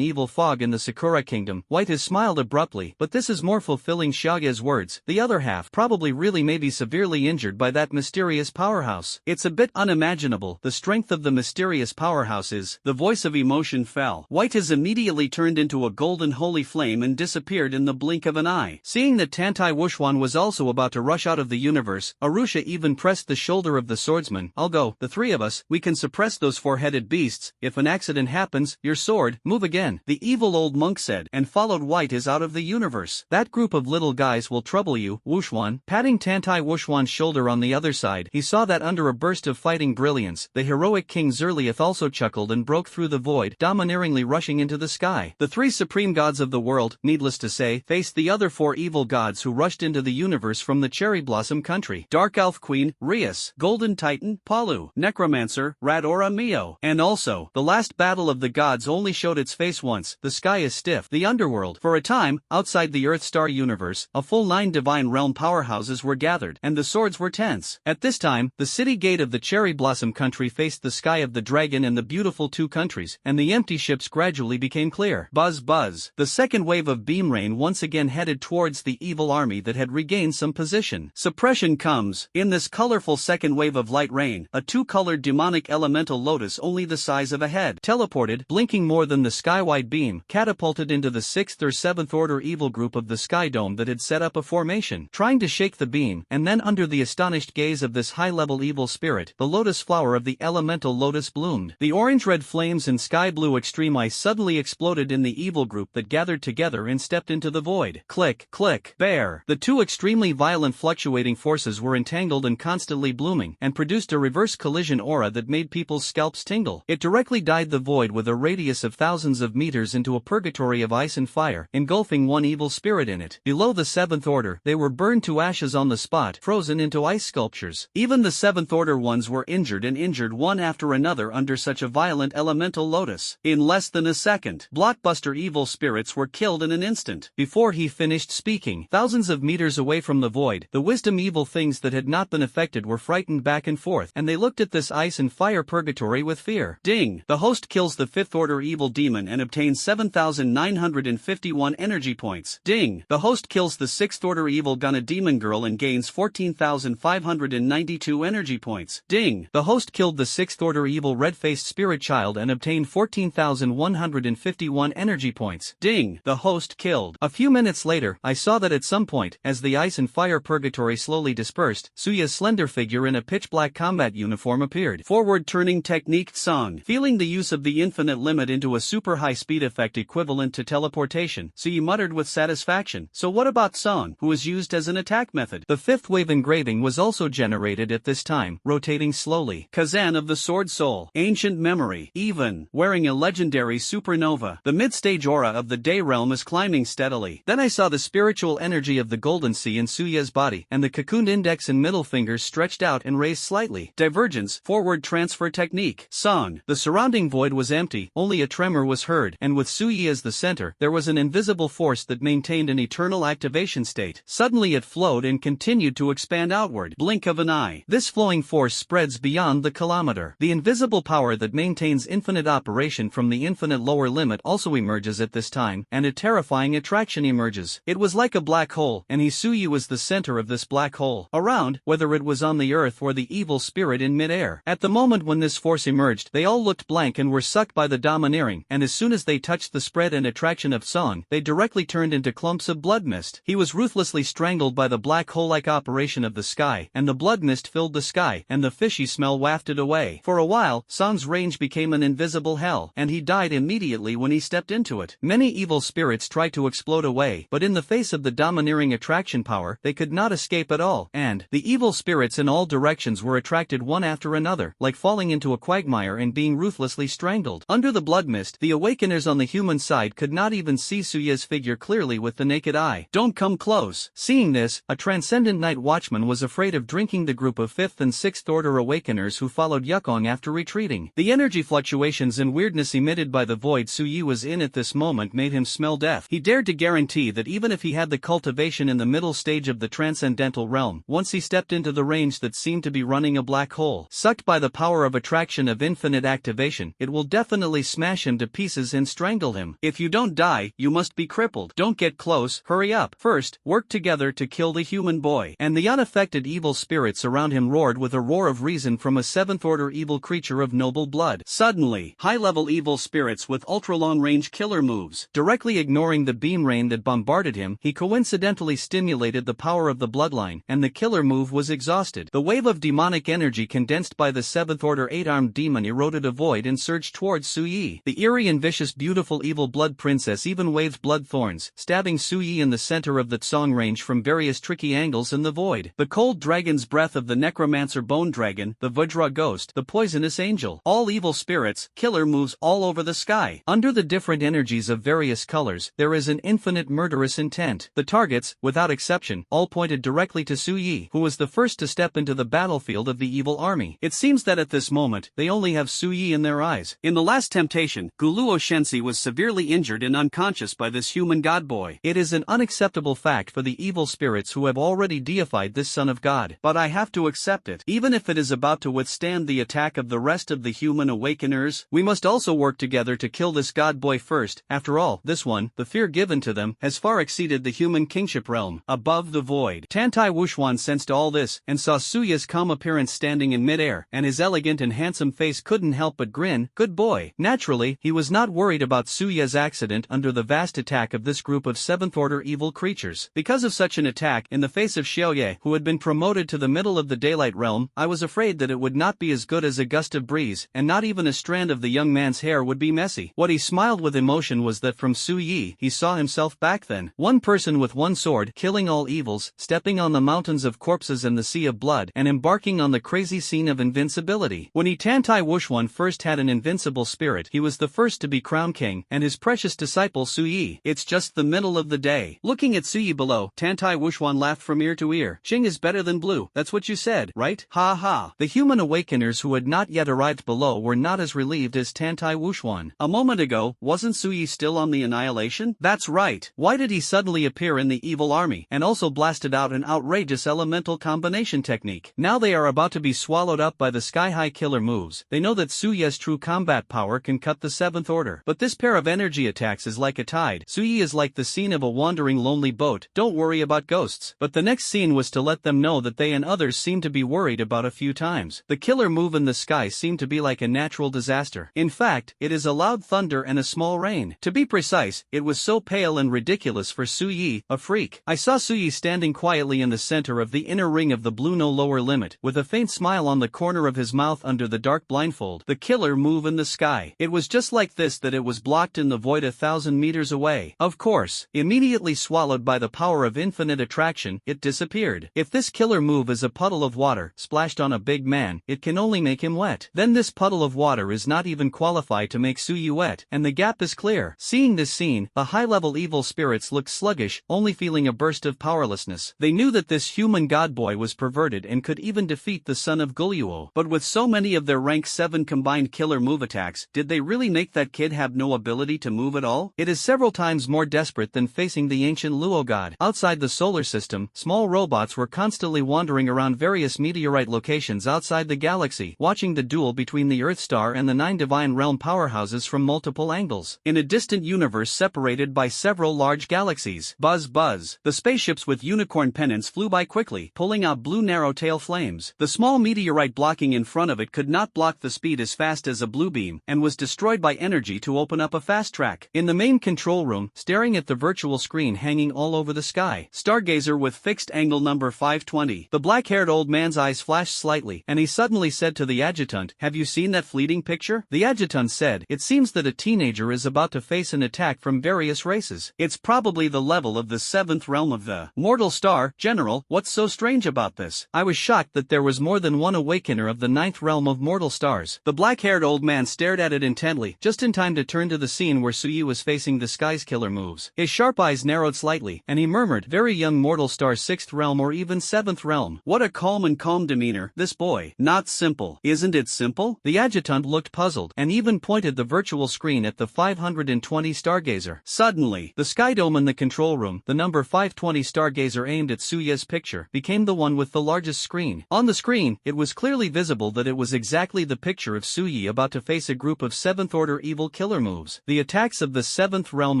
evil fog in the Sakura Kingdom, White has smiled abruptly, but this is more fulfilling Xiaoya's words. The other half probably really may be severely injured by that mysterious powerhouse. It's a bit unimaginable. The strength of the mysterious powerhouse is. The voice of emotion fell. White has immediately turned into a golden holy flame and disappeared in the blink of an eye. Seeing that Tantai Wushwan was also about to rush out of the universe, Arusha even pressed the shoulder of the swordsman. I'll go, the 3 of us, we can suppress those 4-headed beasts. If an accident happens, your sword, move again, the evil old monk said, and followed White is out of the universe. That group of little guys will trouble you, Wushwan. Patting Tantai Wushwan's shoulder on the other side, he saw that under a burst of fighting brilliance, the heroic King Zerliath also chuckled and broke through the void, domineeringly rushing into the sky. The 3 supreme gods of the world, needless to say, faced the other 4 evil gods who rushed into the universe from the Cherry Blossom country. Dark Elf Queen, Rias, Golden Titan, Palu, Necromancer, Radora Mio. And also, the last battle of the gods only showed its face once. The sky is stiff. The underworld. For a time, outside the Earth Star universe, a full 9 divine realm powerhouses were gathered, and the swords were tense. At this time, the city gate of the Cherry Blossom country faced the sky of the dragon and the beautiful 2 countries, and the empty ships gradually became clear. Buzz buzz. The second wave of beam rain once again headed towards the evil army that had regained some position. Suppression comes. In this colorful second wave of light rain, a 2-colored demonic elemental lotus only the size of a head, teleported, blinking more than the skywide beam, catapulted into the 6th or 7th order evil group of the Sky Dome that had set up a formation, trying to shake the beam, and then under the astonished gaze of this high-level evil spirit, the lotus flower of the elemental lotus bloomed. The orange-red flames and sky-blue extreme ice suddenly exploded in the evil group that gathered together and stepped into the void. Click, click, bear. The 2 extremely violent fluctuating forces were entangled and constantly blooming, and produced a reverse collision aura that made people's scalps tingle. It directly dyed the void with a radius of thousands of meters into a purgatory of ice and fire, engulfing one evil spirit in it. Below the 7th order, they were burned to ashes on the spot, frozen into ice sculptures. Even the 7th order ones were injured and injured one after another under such a violent elemental lotus. In less than a second, blockbuster evil spirits were killed in an instant. Before he finished speaking, thousands of meters away from the void, the wisdom evil things that had not been affected were frightened back and forth, and they looked at this ice and fire purgatory with fear. Ding! The host kills the 5th order evil demon and obtains 7,951 energy points. Ding! The host kills the 6th order evil Gunna demon girl and gains 14,592 energy points. Ding! The host killed the 6th order evil red-faced spirit child and obtained 14,151 energy points. Ding! The host killed. A few minutes later, I saw that at some point, as the ice and fire purgatory slowly dispersed, Suya's slender figure in a pitch-black combat uniform appeared. Forward turning technique song. Feeling the use of the infinite limit into a super high speed effect equivalent to teleportation, Suya muttered with satisfaction. So what about Song, who was used as an attack method? The 5th wave engraving was also generated at this time, rotating slowly. Kazan of the Sword Soul. Ancient memory. Even. Wearing a legendary supernova. The mid-stage aura of the day realm is climbing steadily. Then I saw the spiritual energy of the Golden Sea in Suya's body, and the cocooned index and middle fingers stretched out and raised slightly. Divergence. Forward transfer technique. Song. The surrounding void was empty, only a tremor was heard, and with Suya as the center, there was an invisible force that maintained an eternal activation state. Suddenly it flowed and continued to expand outward. Blink of an eye. This flowing force spreads beyond the kilometer. The invisible power that maintains infinite operation from the infinite lower limit also emerges at this time, and a terrifying attraction emerges. It was like a black hole, and Hisuyu was the center of this black hole. Around, whether it was on the earth or the evil spirit in midair. At the moment when this force emerged, they all looked blank and were sucked by the domineering, and as soon as they touched the spread and attraction of Song, they directly turned into clumps of blood mist. He was ruthlessly strangled by the black hole-like operation of the sky, and the blood mist filled the sky, and the fishy smell wafted away. For a while, Song's range became an invisible hell, and he died immediately when he stepped into it. Many evil spirits tried to explode away, but in the face of the domineering attraction power, they could not escape at all, and the evil spirits in all directions were attracted one after another, like falling into a quagmire and being ruthlessly strangled. Under the blood mist, the awakeners on the human side could not even see Suya's figure clearly with the naked eye. Don't come close. Seeing this, a transcendent night watchman was afraid of drinking the group of 5th and 6th order awakeners who followed Yukong after retreating. The energy fluctuations and weirdness emitted by the void Suyi was in at this moment made him smell death. He dared to guarantee that even if he had the cultivation in the middle stage of the transcendental realm, once he stepped into the range that seemed to be running a black hole, sucked by the power of attraction of infinite activation, it will definitely smash him to pieces and strangle him. If you don't die, you must be crippled. Don't get close, hurry up. First, work together to kill the human boy. And the unaffected evil spirits around him roared with a roar of reason from a 7th order evil creature of noble blood. Suddenly, high-level evil spirits with ultra-long-range killer moves. Directly ignoring the beam rain that bombarded him, he coincidentally stimulated the power of the bloodline, and the killer move was exhausted. The wave of demonic energy condensed by the 7th order 8-armed demon eroded a void and surged towards Suyi. The eerie and vicious beautiful evil blood princess even waved blood thorns, stabbing Suyi in the center of the Tsong range from various tricky angles in the void. The cold dragon's breath of the necromancer bone dragon, the Vajra ghost, the poisonous angel, all evil spirits, killer moves all over the sky. Under the different energies of various colors, there is an infinite murderous intent. The targets, without exception, all pointed directly to Suyi, who was the first to step into the battlefield of the evil army. It seems that at this moment, they only have Suyi in their eyes. In the last temptation, Guluo Shensi was severely injured and unconscious by this human god boy. It is an unacceptable fact for the evil spirits who have already deified this son of God. But I have to accept it. Even if it is about to withstand the attack of the rest of the human awakeners, we must also work together to kill this god boy first. After all, this one, the fear given to them, has far exceeded the human kingship realm. Above the void, Tantai Wuxuan sensed all this, and saw Suya's calm appearance standing in midair, and his elegant and handsome face couldn't help but grin. Good boy. Naturally, he was not worried about Suya's accident under the vast attack of this group of 7th order evil creatures. Because of such an attack, in the face of Xiaoye, who had been promoted to the middle of the daylight realm, I was afraid that it would not be as good as a gust of breeze, and not even a strand of the young man's hair would be messy. What he smiled with emotion was that from Suyi he saw himself back then. One person with one sword, killing all evils, stepping on the mountains of corpses and the sea of blood, and embarking on the crazy scene of invincibility. When he Tantai Wuxuan first had an invincible spirit, he was the first to be crowned king, and his precious disciple Suyi. It's just the middle of the day. Looking at Suyi below, Tantai Wuxuan laughed from ear to ear. Qing is better than blue, that's what you said, right? Ha ha. The human awakeners who had not yet arrived below were not as relieved as Tantai Wuxuan. A moment ago, wasn't Suyi still on the annihilation? That's right. Why did he suddenly appear in the evil army, and also blasted out an outrageous elemental combination technique? Now they are about to be swallowed up by the sky-high killer moves. They know that Suya's true combat power can cut the 7th order. But this pair of energy attacks is like a tide. Suyi is like the scene of a wandering lonely boat. Don't worry about ghosts. But the next scene was to let them know that they and others seemed to be worried about a few times. The killer move in the sky seemed to be like a natural disaster. In fact, it is a loud thunder and a small rain. To be precise, it was so pale and ridiculous for Suyi, a freak. I saw Suyi standing quietly in the center of the inner ring of the blue no lower limit, with a faint smile on the corner of his mouth under the dark blindfold. The killer move in the sky. It was just like this that it was blocked in the void 1,000 meters away. Of course, immediately swallowed by the power of infinite attraction, it disappeared. If this killer move is a puddle of water splashed on a big man, it can only make him wet. Then this puddle of water is not even qualified to make Suyi wet, and the gap is clear. Seeing this scene, the high-level evil spirits looked sluggish, only feeling a burst of powerlessness. They knew that this human god boy was perverted and could even defeat the son of Guluo. But with so many of their rank 7 combined killer move attacks, did they really make that kid have no ability to move at all? It is several times more desperate than facing the ancient Luo god. Outside Outside the solar system, small robots were constantly wandering around various meteorite locations outside the galaxy, watching the duel between the Earth star and the 9 divine realm powerhouses from multiple angles. In a distant universe separated by several large galaxies, buzz buzz, the spaceships with unicorn pennants flew by quickly, pulling out blue narrow-tail flames. The small meteorite blocking in front of it could not block the speed as fast as a blue beam, and was destroyed by energy to open up a fast track. In the main control room, staring at the virtual screen hanging all over the sky, stargazer with fixed angle number 520. The black-haired old man's eyes flashed slightly, and he suddenly said to the adjutant, "Have you seen that fleeting picture?" The adjutant said, "It seems that a teenager is about to face an attack from various races. It's probably the level of the 7th realm of the mortal star. General, what's so strange about this?" I was shocked that there was more than one awakener of the 9th realm of mortal stars. The black-haired old man stared at it intently, just in time to turn to the scene where Suyi was facing the sky's killer moves. His sharp eyes narrowed slightly, and he murmured, "Very young mortal star 6th realm or even 7th realm. What a calm demeanor, this boy. Not simple. Isn't it simple?" The adjutant looked puzzled, and even pointed the virtual screen at the 520 stargazer. Suddenly, the sky dome in the control room, the number 520 stargazer aimed at Suya's picture, became the one with the largest screen. On the screen, it was clearly visible that it was exactly the picture of Suyi about to face a group of 7th order evil killer moves. The attacks of the 7th realm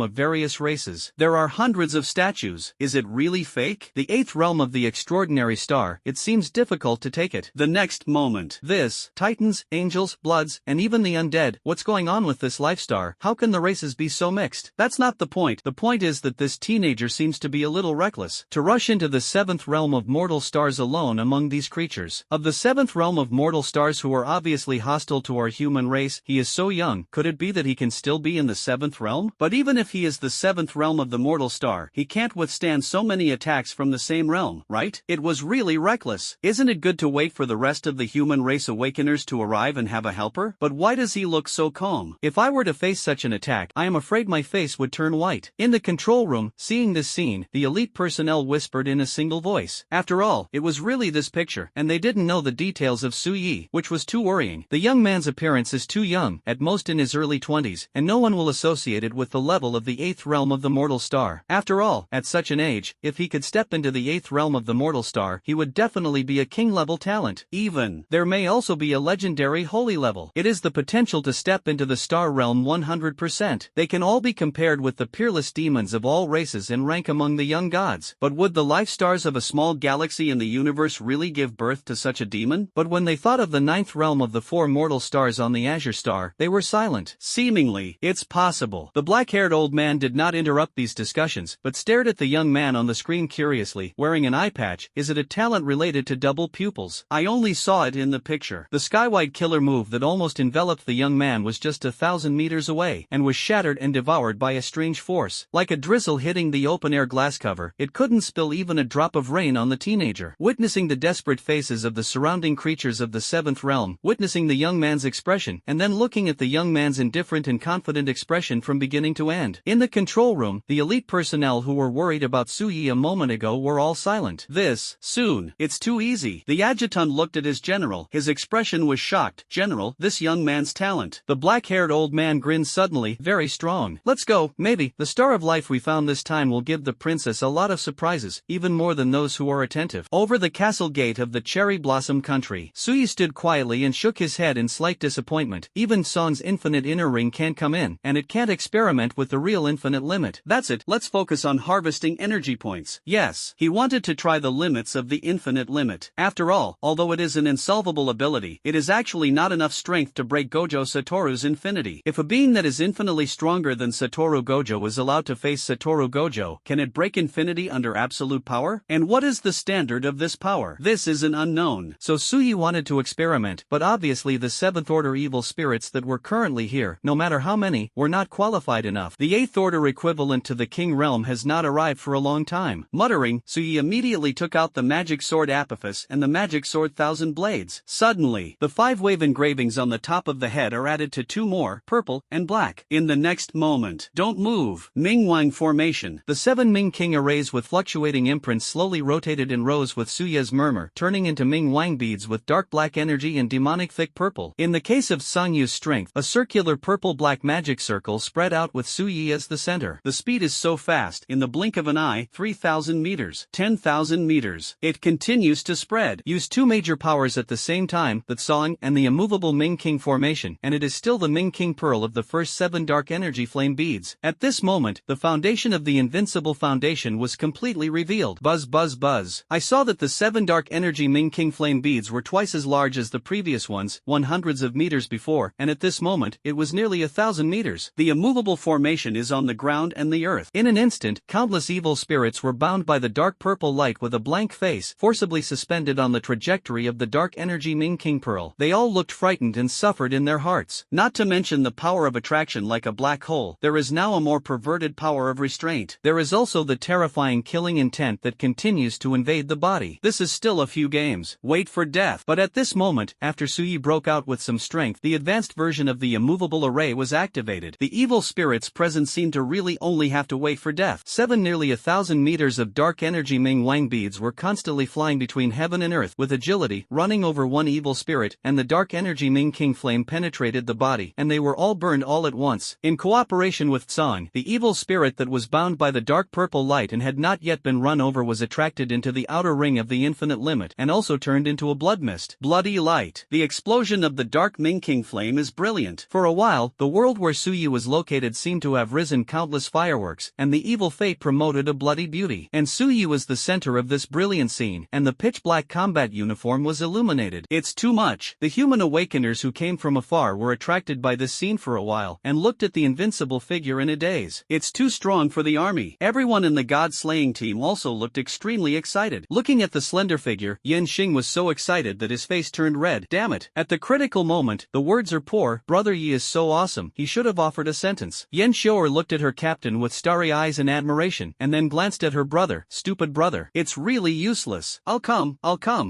of various races. There are hundreds of statues. Is it really fake? The 8th realm of the extraordinary star. It seems difficult to take it. The next moment. This, titans, angels, bloods, and even the undead. What's going on with this life star? How can the races be so mixed? That's not the point. The point is that this teenager seems to be a little reckless. To rush into the 7th realm of mortal stars alone among these creatures. Of the 7th realm of mortal stars who are obviously hostile to our human race, he is so young. Could it be that he can still be in the 7th realm? But even if he is the 7th realm of the mortal star, he can't withstand so many attacks from the same realm, right? It was really reckless. Isn't it good to wait for the rest of the human race awakeners to arrive and have a helper? But why does he look so calm? If I were to face such an attack, I am afraid my face would turn white. In the control room, seeing this scene, the elite personnel whispered in a single voice. After all, it was really this picture, and they didn't know the details of Suyi, which was too worrying. The young man's appearance is too young, at most in his early 20s, and no one will associate it with the level of the 8th realm of the mortal star. After all, at such an age, if he could step into the 8th realm of the mortal star, he would definitely be a king-level talent. Even, there may also be a legendary holy level. It is the potential to step into the star realm 100%. They can all be compared with the peerless demons of all races and rank among the young gods. But would the life stars of a small galaxy in the universe really give birth to such a demon? But when they thought of the 9th realm of the 4 mortal stars on the Azure star, they were silent. Seemingly, it's possible. The black-haired old man did not interrupt these discussions, but stared at the young man on the screen curiously, wearing an eye patch. Is it a talent related to double pupils? I only saw it in the picture. The skywide killer move that almost enveloped the young man was just 1,000 meters away, and was shattered and devoured by a strange force. Like a drizzle hitting the open-air glass cover, it couldn't spill even a drop of rain on the teenager. Witnessing the desperate faces of the surrounding creatures of the 7th realm, witnessing the young man's expression, and then looking at the young man's indifferent and confident expression from beginning to end. In the control room, the elite personnel who were worried about Suyi a moment ago were all silent. This, soon, it's too easy. The adjutant looked at his general. His expression was shocked. "General, this young man's talent." The black-haired old man grinned suddenly, very strong. "Let's go. Maybe, the star of life we found this time will give the princess a lot of surprises, even more than those who are attentive." Over the castle gate of the cherry blossom country, Suyi stood quietly and shook his head in slight disappointment. Even Song's infinite inner ring can't come in, and it can't experiment with the real infinite limit. That's it, let's focus on harvesting energy points. Yes, he wanted to try the limits of the infinite limit. After all, although it is an insolvable ability, it is actually not enough strength to break Gojo Satoru's infinity. If a being that is infinitely stronger than Satoru Gojo is allowed to face Satoru Gojo, can it break infinity under absolute power? And what is the standard of this power? This is an unknown. So Suyi wanted to experiment, but obviously the 7th order evil spirits that were currently here, no matter how many, were not qualified enough. The 8th order equivalent to the king realm has not arrived for a long time. Muttering, Suyi immediately took out the magic sword Apophis and the magic sword Thousand Blades. Suddenly, the 5-wave engravings on the top of the head are added to 2 more, purple and black. In the next moment, don't move. Mingwang formation. The 7 Ming King arrays with fluctuating imprints slowly rotated in rows with Suya's murmur, turning into Mingwang beads with dark black energy and demonic thick purple. In the case of Songyu's strength, a circular purple-black magic circle spread out with Suyi as the center. The speed is so fast, in the blink of an eye, high, 3,000 meters, 10,000 meters. It continues to spread. Use two major powers at the same time, the Tsang and the immovable Ming King formation, and it is still the Ming King Pearl of the first 7 dark energy flame beads. At this moment, the foundation of the invincible foundation was completely revealed. Buzz buzz buzz. I saw that the 7 dark energy Ming King flame beads were twice as large as the previous ones, 100s of meters before, and at this moment, it was nearly 1,000 meters. The immovable formation is on the ground and the earth. In an instant, countless evil spirits were bound by the dark purple light with a blank face, forcibly suspended on the trajectory of the dark energy Ming King Pearl. They all looked frightened and suffered in their hearts. Not to mention the power of attraction like a black hole, there is now a more perverted power of restraint. There is also the terrifying killing intent that continues to invade the body. This is still a few games. Wait for death. But at this moment, after Suyi broke out with some strength, the advanced version of the immovable array was activated. The evil spirits present seemed to really only have to wait for death. Nearly 1,000 meters of dark energy Ming Wang beads were constantly flying between heaven and earth with agility, running over one evil spirit, and the dark energy Ming King flame penetrated the body, and they were all burned all at once. In cooperation with Tsang, the evil spirit that was bound by the dark purple light and had not yet been run over was attracted into the outer ring of the infinite limit and also turned into a blood mist. Bloody light. The explosion of the dark Ming King flame is brilliant. For a while, the world where Suyi was located seemed to have risen countless fireworks, and the evil fate promoted a bloody beauty. And Suyi was the center of this brilliant scene, and the pitch-black combat uniform was illuminated. It's too much. The human awakeners who came from afar were attracted by this scene for a while, and looked at the invincible figure in a daze. It's too strong for the army. Everyone in the god-slaying team also looked extremely excited. Looking at the slender figure, Yan Xing was so excited that his face turned red. Damn it. At the critical moment, the words are poor. Brother Yi is so awesome. He should have offered a sentence. Yan Xiao'er looked at her captain with starry eyes in admiration, and then glanced at her brother. Stupid brother. It's really useless. I'll come.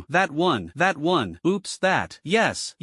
That one. Oops, that. Yes.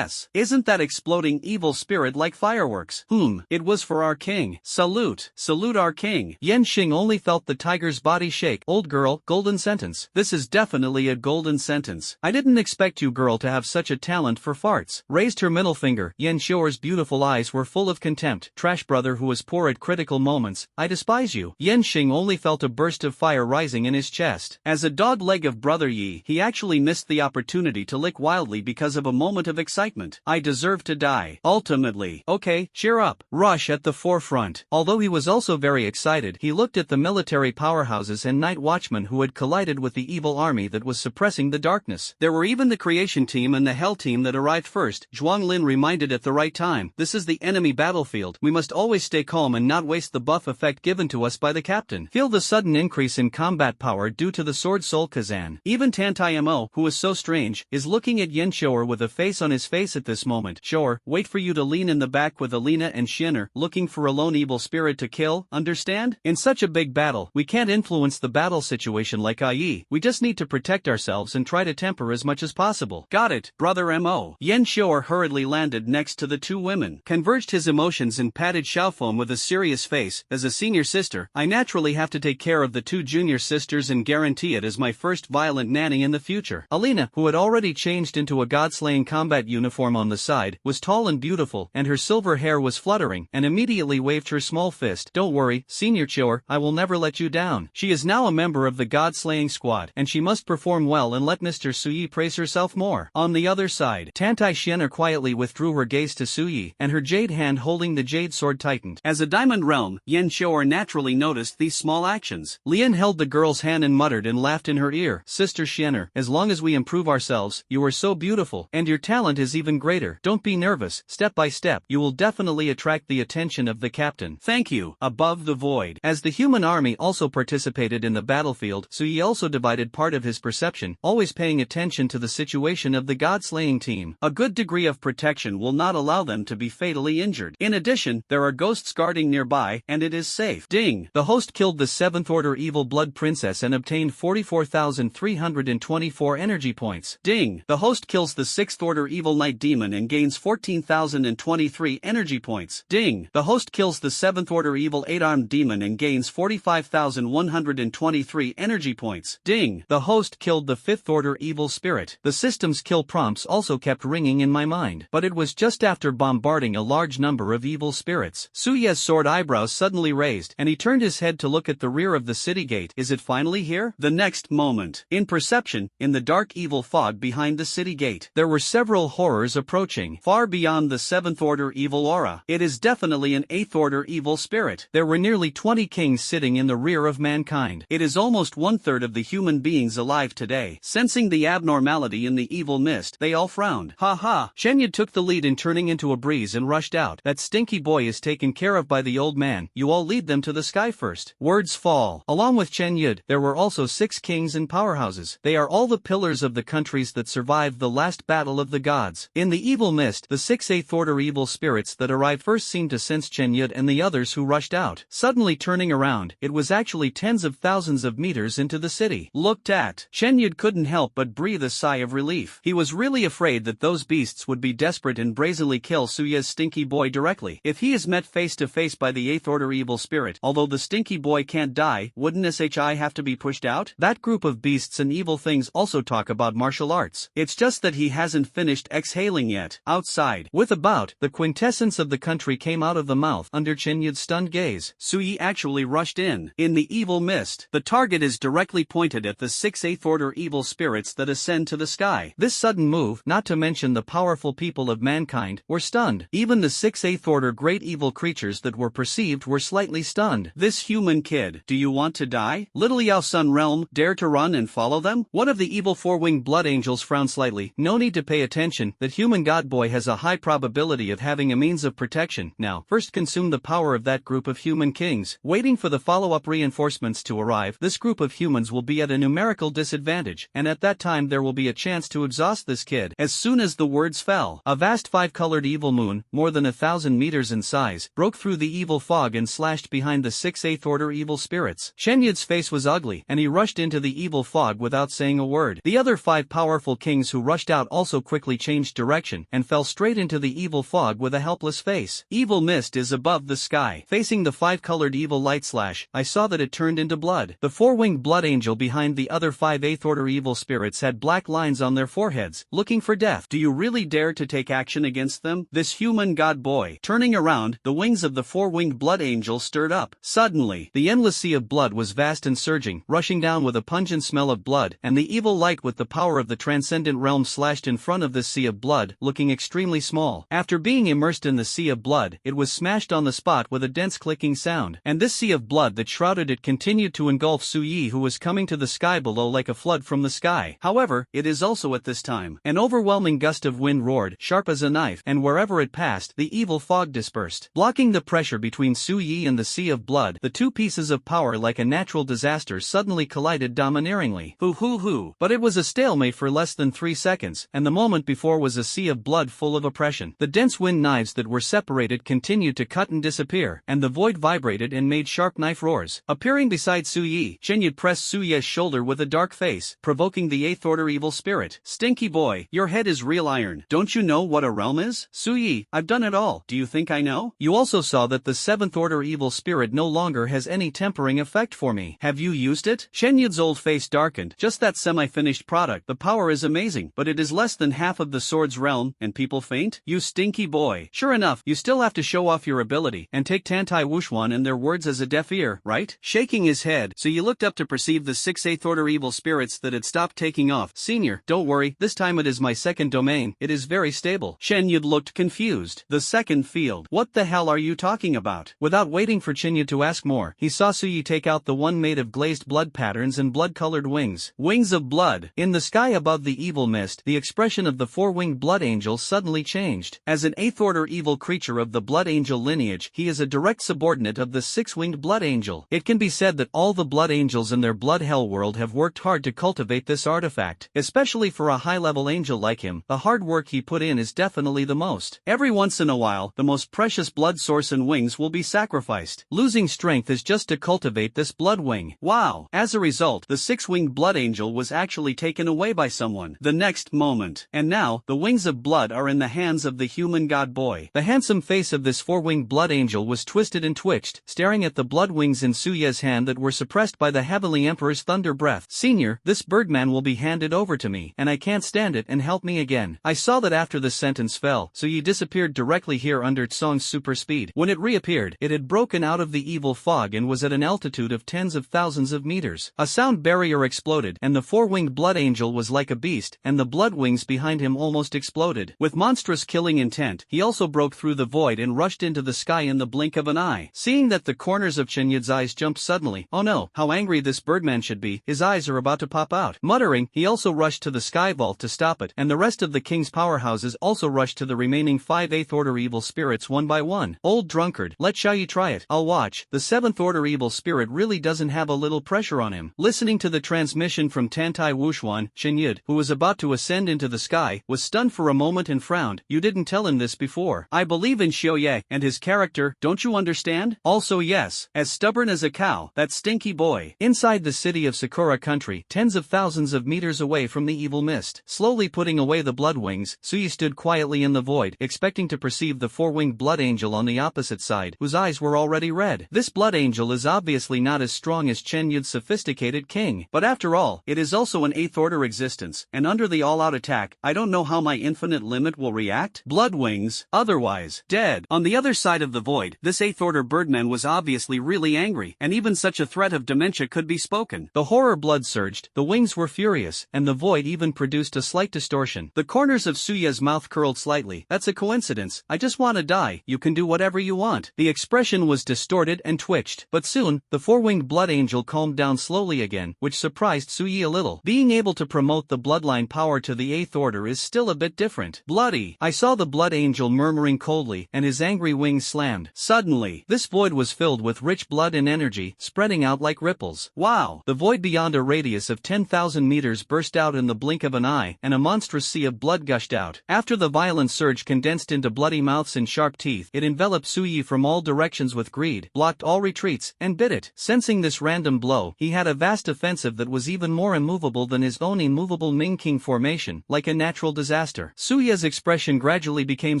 Isn't that exploding evil spirit like fireworks? It was for our king. Salute our king. Yan Xing only felt the tiger's body shake. Old girl, golden sentence. This is definitely a golden sentence. I didn't expect you girl to have such a talent for farts. Raised her middle finger. Yan Xiao'er's beautiful eyes were full of contempt. Trash brother who was poor at critical moments. I despise you. Yan Xing only felt a burst of fire rising in his chest. As a dog leg of brother Yi, he actually missed the opportunity to lick wildly because of a moment of excitement. I deserve to die. Ultimately. Okay, cheer up. Rush at the forefront. Although he was also very excited, he looked at the military powerhouses and night watchmen who had collided with the evil army that was suppressing the darkness. There were even the creation team and the hell team that arrived first. Zhuang Lin reminded at the right time, this is the enemy battlefield. We must always stay calm and not waste the buff effect given to us by the captain. Feel the sudden increase in combat power due to the sword soul Kazan. Even Tantai Mo, who is so strange, is looking at Yan Xiao'er with a face on his face at this moment. Xiao'er, wait for you to lean in the back with Alina and Xin'er, looking for a lone evil spirit to kill, understand? In such a big battle, we can't influence the battle situation like Ai. We just need to protect ourselves and try to temper as much as possible. Got it, brother Mo. Yan Xiao'er hurriedly landed next to the two women, converged his emotions and patted Xiaofeng with a serious face. As a senior sister, I naturally have to take care of the two junior sisters and guarantee it as my first violent nanny in the future. Alina, who had already changed into a god-slaying combat uniform on the side, was tall and beautiful, and her silver hair was fluttering, and immediately waved her small fist. Don't worry, Senior Xiao'er, I will never let you down. She is now a member of the god-slaying squad, and she must perform well and let Mr. Suyi praise herself more. On the other side, Tantai Xin'er quietly withdrew her gaze to Suyi, and her jade hand holding the jade sword tightened. As a diamond realm, Yan Xiao'er naturally noticed these small actions. Lian held the girl's hand and muttered and laughed in her ear. Sister Xin'er, as long as we improve ourselves, you are so beautiful, and your talent is even greater. Don't be nervous. Step by step, you will definitely attract the attention of the captain. Thank you. Above the void. As the human army also participated in the battlefield, Suyi also divided part of his perception, always paying attention to the situation of the god-slaying team. A good degree of protection will not allow them to be fatally injured. In addition, there are ghosts guarding nearby, and it is safe. Ding! The host killed the 7th Order Evil Blood Princess and obtained 44,324 energy points. Ding! The host kills the 6th Order Evil Knight Demon and gains 14,023 energy points. Ding! The host kills the 7th Order Evil 8-Armed Demon and gains 45,123 energy points. Ding! The host killed the 5th Order Evil Spirit. The system's kill prompts also kept ringing in my mind, but it was just after bombarding a large number of evil spirits. Suye's sword eyebrows suddenly raised, and he turned his head to look at at the rear of the city gate. Is it finally here? The next moment, in perception, in the dark evil fog behind the city gate, there were several horrors approaching, far beyond the seventh order evil aura. It is definitely an eighth order evil spirit. There were nearly 20 kings sitting in the rear of mankind. It is almost 1/3 of the human beings alive today. Sensing the abnormality in the evil mist, they all frowned. Ha ha! Chen Yud took the lead in turning into a breeze and rushed out. That stinky boy is taken care of by the old man. You all lead them to the sky first. Words fall. Along with Chen Yud, there were also 6 kings and powerhouses. They are all the pillars of the countries that survived the last battle of the gods. In the evil mist, the 6 eighth order evil spirits that arrived first seemed to sense Chen Yud and the others who rushed out. Suddenly turning around, it was actually tens of thousands of meters into the city. Looked at, Chen Yud couldn't help but breathe a sigh of relief. He was really afraid that those beasts would be desperate and brazenly kill Suya's stinky boy directly. If he is met face to face by the 8th order evil spirit, although the stinky boy can't die, wouldn't SHI have to be pushed out? That group of beasts and evil things also talk about martial arts. It's just that he hasn't finished exhaling yet. Outside, with a bout, the quintessence of the country came out of the mouth under Chen Yud's stunned gaze. Suyi actually rushed in. In the evil mist, the target is directly pointed at the 6 8th order evil spirits that ascend to the sky. This sudden move, not to mention the powerful people of mankind, were stunned. Even the 6 8th order great evil creatures that were perceived were slightly stunned. This human kid, do you want to die? Little Yao Sun Realm, dare to run and follow them? One of the evil 4-winged blood angels frowned slightly. No need to pay attention, that human god boy has a high probability of having a means of protection. Now, first consume the power of that group of human kings. Waiting for the follow-up reinforcements to arrive, this group of humans will be at a numerical disadvantage, and at that time there will be a chance to exhaust this kid. As soon as the words fell, a vast 5-colored evil moon, more than 1,000 meters in size, broke through the evil fog and slashed behind the 6 8th order evil spirits. Chen Yud's face was ugly, and he rushed into the evil fog without saying a word. The other 5 powerful kings who rushed out also quickly changed direction, and fell straight into the evil fog with a helpless face. Evil mist is above the sky. Facing the 5-colored evil light slash, I saw that it turned into blood. The 4-winged blood angel behind the other 5 8th order evil spirits had black lines on their foreheads, looking for death. Do you really dare to take action against them? This human god boy. Turning around, the wings of the 4-winged blood angel stirred up. Suddenly, the endless sea of blood was vast and surging, rushing down with a pungent smell of blood, and the evil light with the power of the transcendent realm slashed in front of this sea of blood, looking extremely small. After being immersed in the sea of blood, it was smashed on the spot with a dense clicking sound, and this sea of blood that shrouded it continued to engulf Su Yi, who was coming to the sky below like a flood from the sky. However, it is also at this time, an overwhelming gust of wind roared, sharp as a knife, and wherever it passed, the evil fog dispersed. Blocking the pressure between Su Yi and the sea of blood, the two pieces of power like a natural disaster suddenly collided domineeringly. Hoo. But it was a stalemate for less than 3 seconds, and the moment before was a sea of blood full of oppression. The dense wind knives that were separated continued to cut and disappear, and the void vibrated and made sharp knife roars. Appearing beside Su Yi, Chen Yud pressed Su Yi's shoulder with a dark face, provoking the 8th order evil spirit. Stinky boy, your head is real iron. Don't you know what a realm is? Su Yi, I've done it all. Do you think I know? You also saw that the 7th order evil spirit no longer has any tempering effect for me. Have you used it? Chen Yud's old face darkened. Just that semi-finished product. The power is amazing, but it is less than half of the sword's realm, and people faint? You stinky boy. Sure enough, you still have to show off your ability, and take Tantai Wuxuan and their words as a deaf ear, right? Shaking his head, so you looked up to perceive the 6 8th order evil spirits that had stopped taking off. Senior, don't worry, this time it is my second domain. It is very stable. Chen Yud looked confused. The second field. What the hell are you talking about? Without waiting for Chen Yud to ask more, he saw Su Yi take out the one made of glazed blood patterns and blood-colored wings. Wings of blood. In the sky above the evil mist, the expression of the 4-winged blood angel suddenly changed. As an 8th order evil creature of the blood angel lineage, he is a direct subordinate of the 6-winged blood angel. It can be said that all the blood angels in their blood hell world have worked hard to cultivate this artifact. Especially for a high-level angel like him, the hard work he put in is definitely the most. Every once in a while, the most precious blood source and wings will be sacrificed. Losing strength is just to cultivate this blood wing. Wow. As a result, the 6-winged blood angel was actually taken away by someone. The next moment. And now, the wings of blood are in the hands of the human god boy. The handsome face of this 4-winged blood angel was twisted and twitched, staring at the blood wings in Su Yi's hand that were suppressed by the Heavenly Emperor's thunder breath. Senior, this birdman will be handed over to me, and I can't stand it, and help me again. I saw that after the sentence fell, Su Yi disappeared directly here under Tsong's super speed. When it reappeared, it had broken out of the evil fog and was was at an altitude of tens of thousands of meters. A sound barrier exploded, and the four-winged blood angel was like a beast, and the blood wings behind him almost exploded. With monstrous killing intent, he also broke through the void and rushed into the sky in the blink of an eye. Seeing that the corners of Chenyid's eyes jumped suddenly, oh no, how angry this birdman should be, his eyes are about to pop out. Muttering, he also rushed to the sky vault to stop it, and the rest of the king's powerhouses also rushed to the remaining 5 8th order evil spirits one by one. Old drunkard, let Xiaoyi try it, I'll watch. The 7th order evil spirit really doesn't have a little pressure on him. Listening to the transmission from Tantai Wushuan, Chenyid, who was about to ascend into the sky, was stunned for a moment and frowned. You didn't tell him this before. I believe in Xiaoye and his character, don't you understand? Also yes, as stubborn as a cow, that stinky boy. Inside the city of Sakura country, tens of thousands of meters away from the evil mist, slowly putting away the blood wings, Suyi stood quietly in the void, expecting to perceive the four-winged blood angel on the opposite side, whose eyes were already red. This blood angel is obviously not as strong as Chenyid's sophisticated king, but after all, it is also an 8th order existence, and under the all-out attack, I don't know how my infinite limit will react. Blood wings, otherwise dead. On the other side of the void, this 8th order birdman was obviously really angry, and even such a threat of dementia could be spoken. The horror blood surged, the wings were furious, and the void even produced a slight distortion. The corners of Suya's mouth curled slightly. That's a coincidence, I just wanna die, you can do whatever you want. The expression was distorted and twitched, but soon, the four-winged blood angel calmed down slowly again, which surprised Suyi a little. Being able to promote the bloodline power to the 8th order is still a bit different. Bloody! I saw the blood angel murmuring coldly, and his angry wings slammed. Suddenly, this void was filled with rich blood and energy, spreading out like ripples. Wow! The void beyond a radius of 10,000 meters burst out in the blink of an eye, and a monstrous sea of blood gushed out. After the violent surge condensed into bloody mouths and sharp teeth, it enveloped Suyi from all directions with greed, blocked all retreats, and bit it. Sensing this random blow, he had a vast offensive that was even more immovable than his own immovable Ming King formation, like a natural disaster. Suya's expression gradually became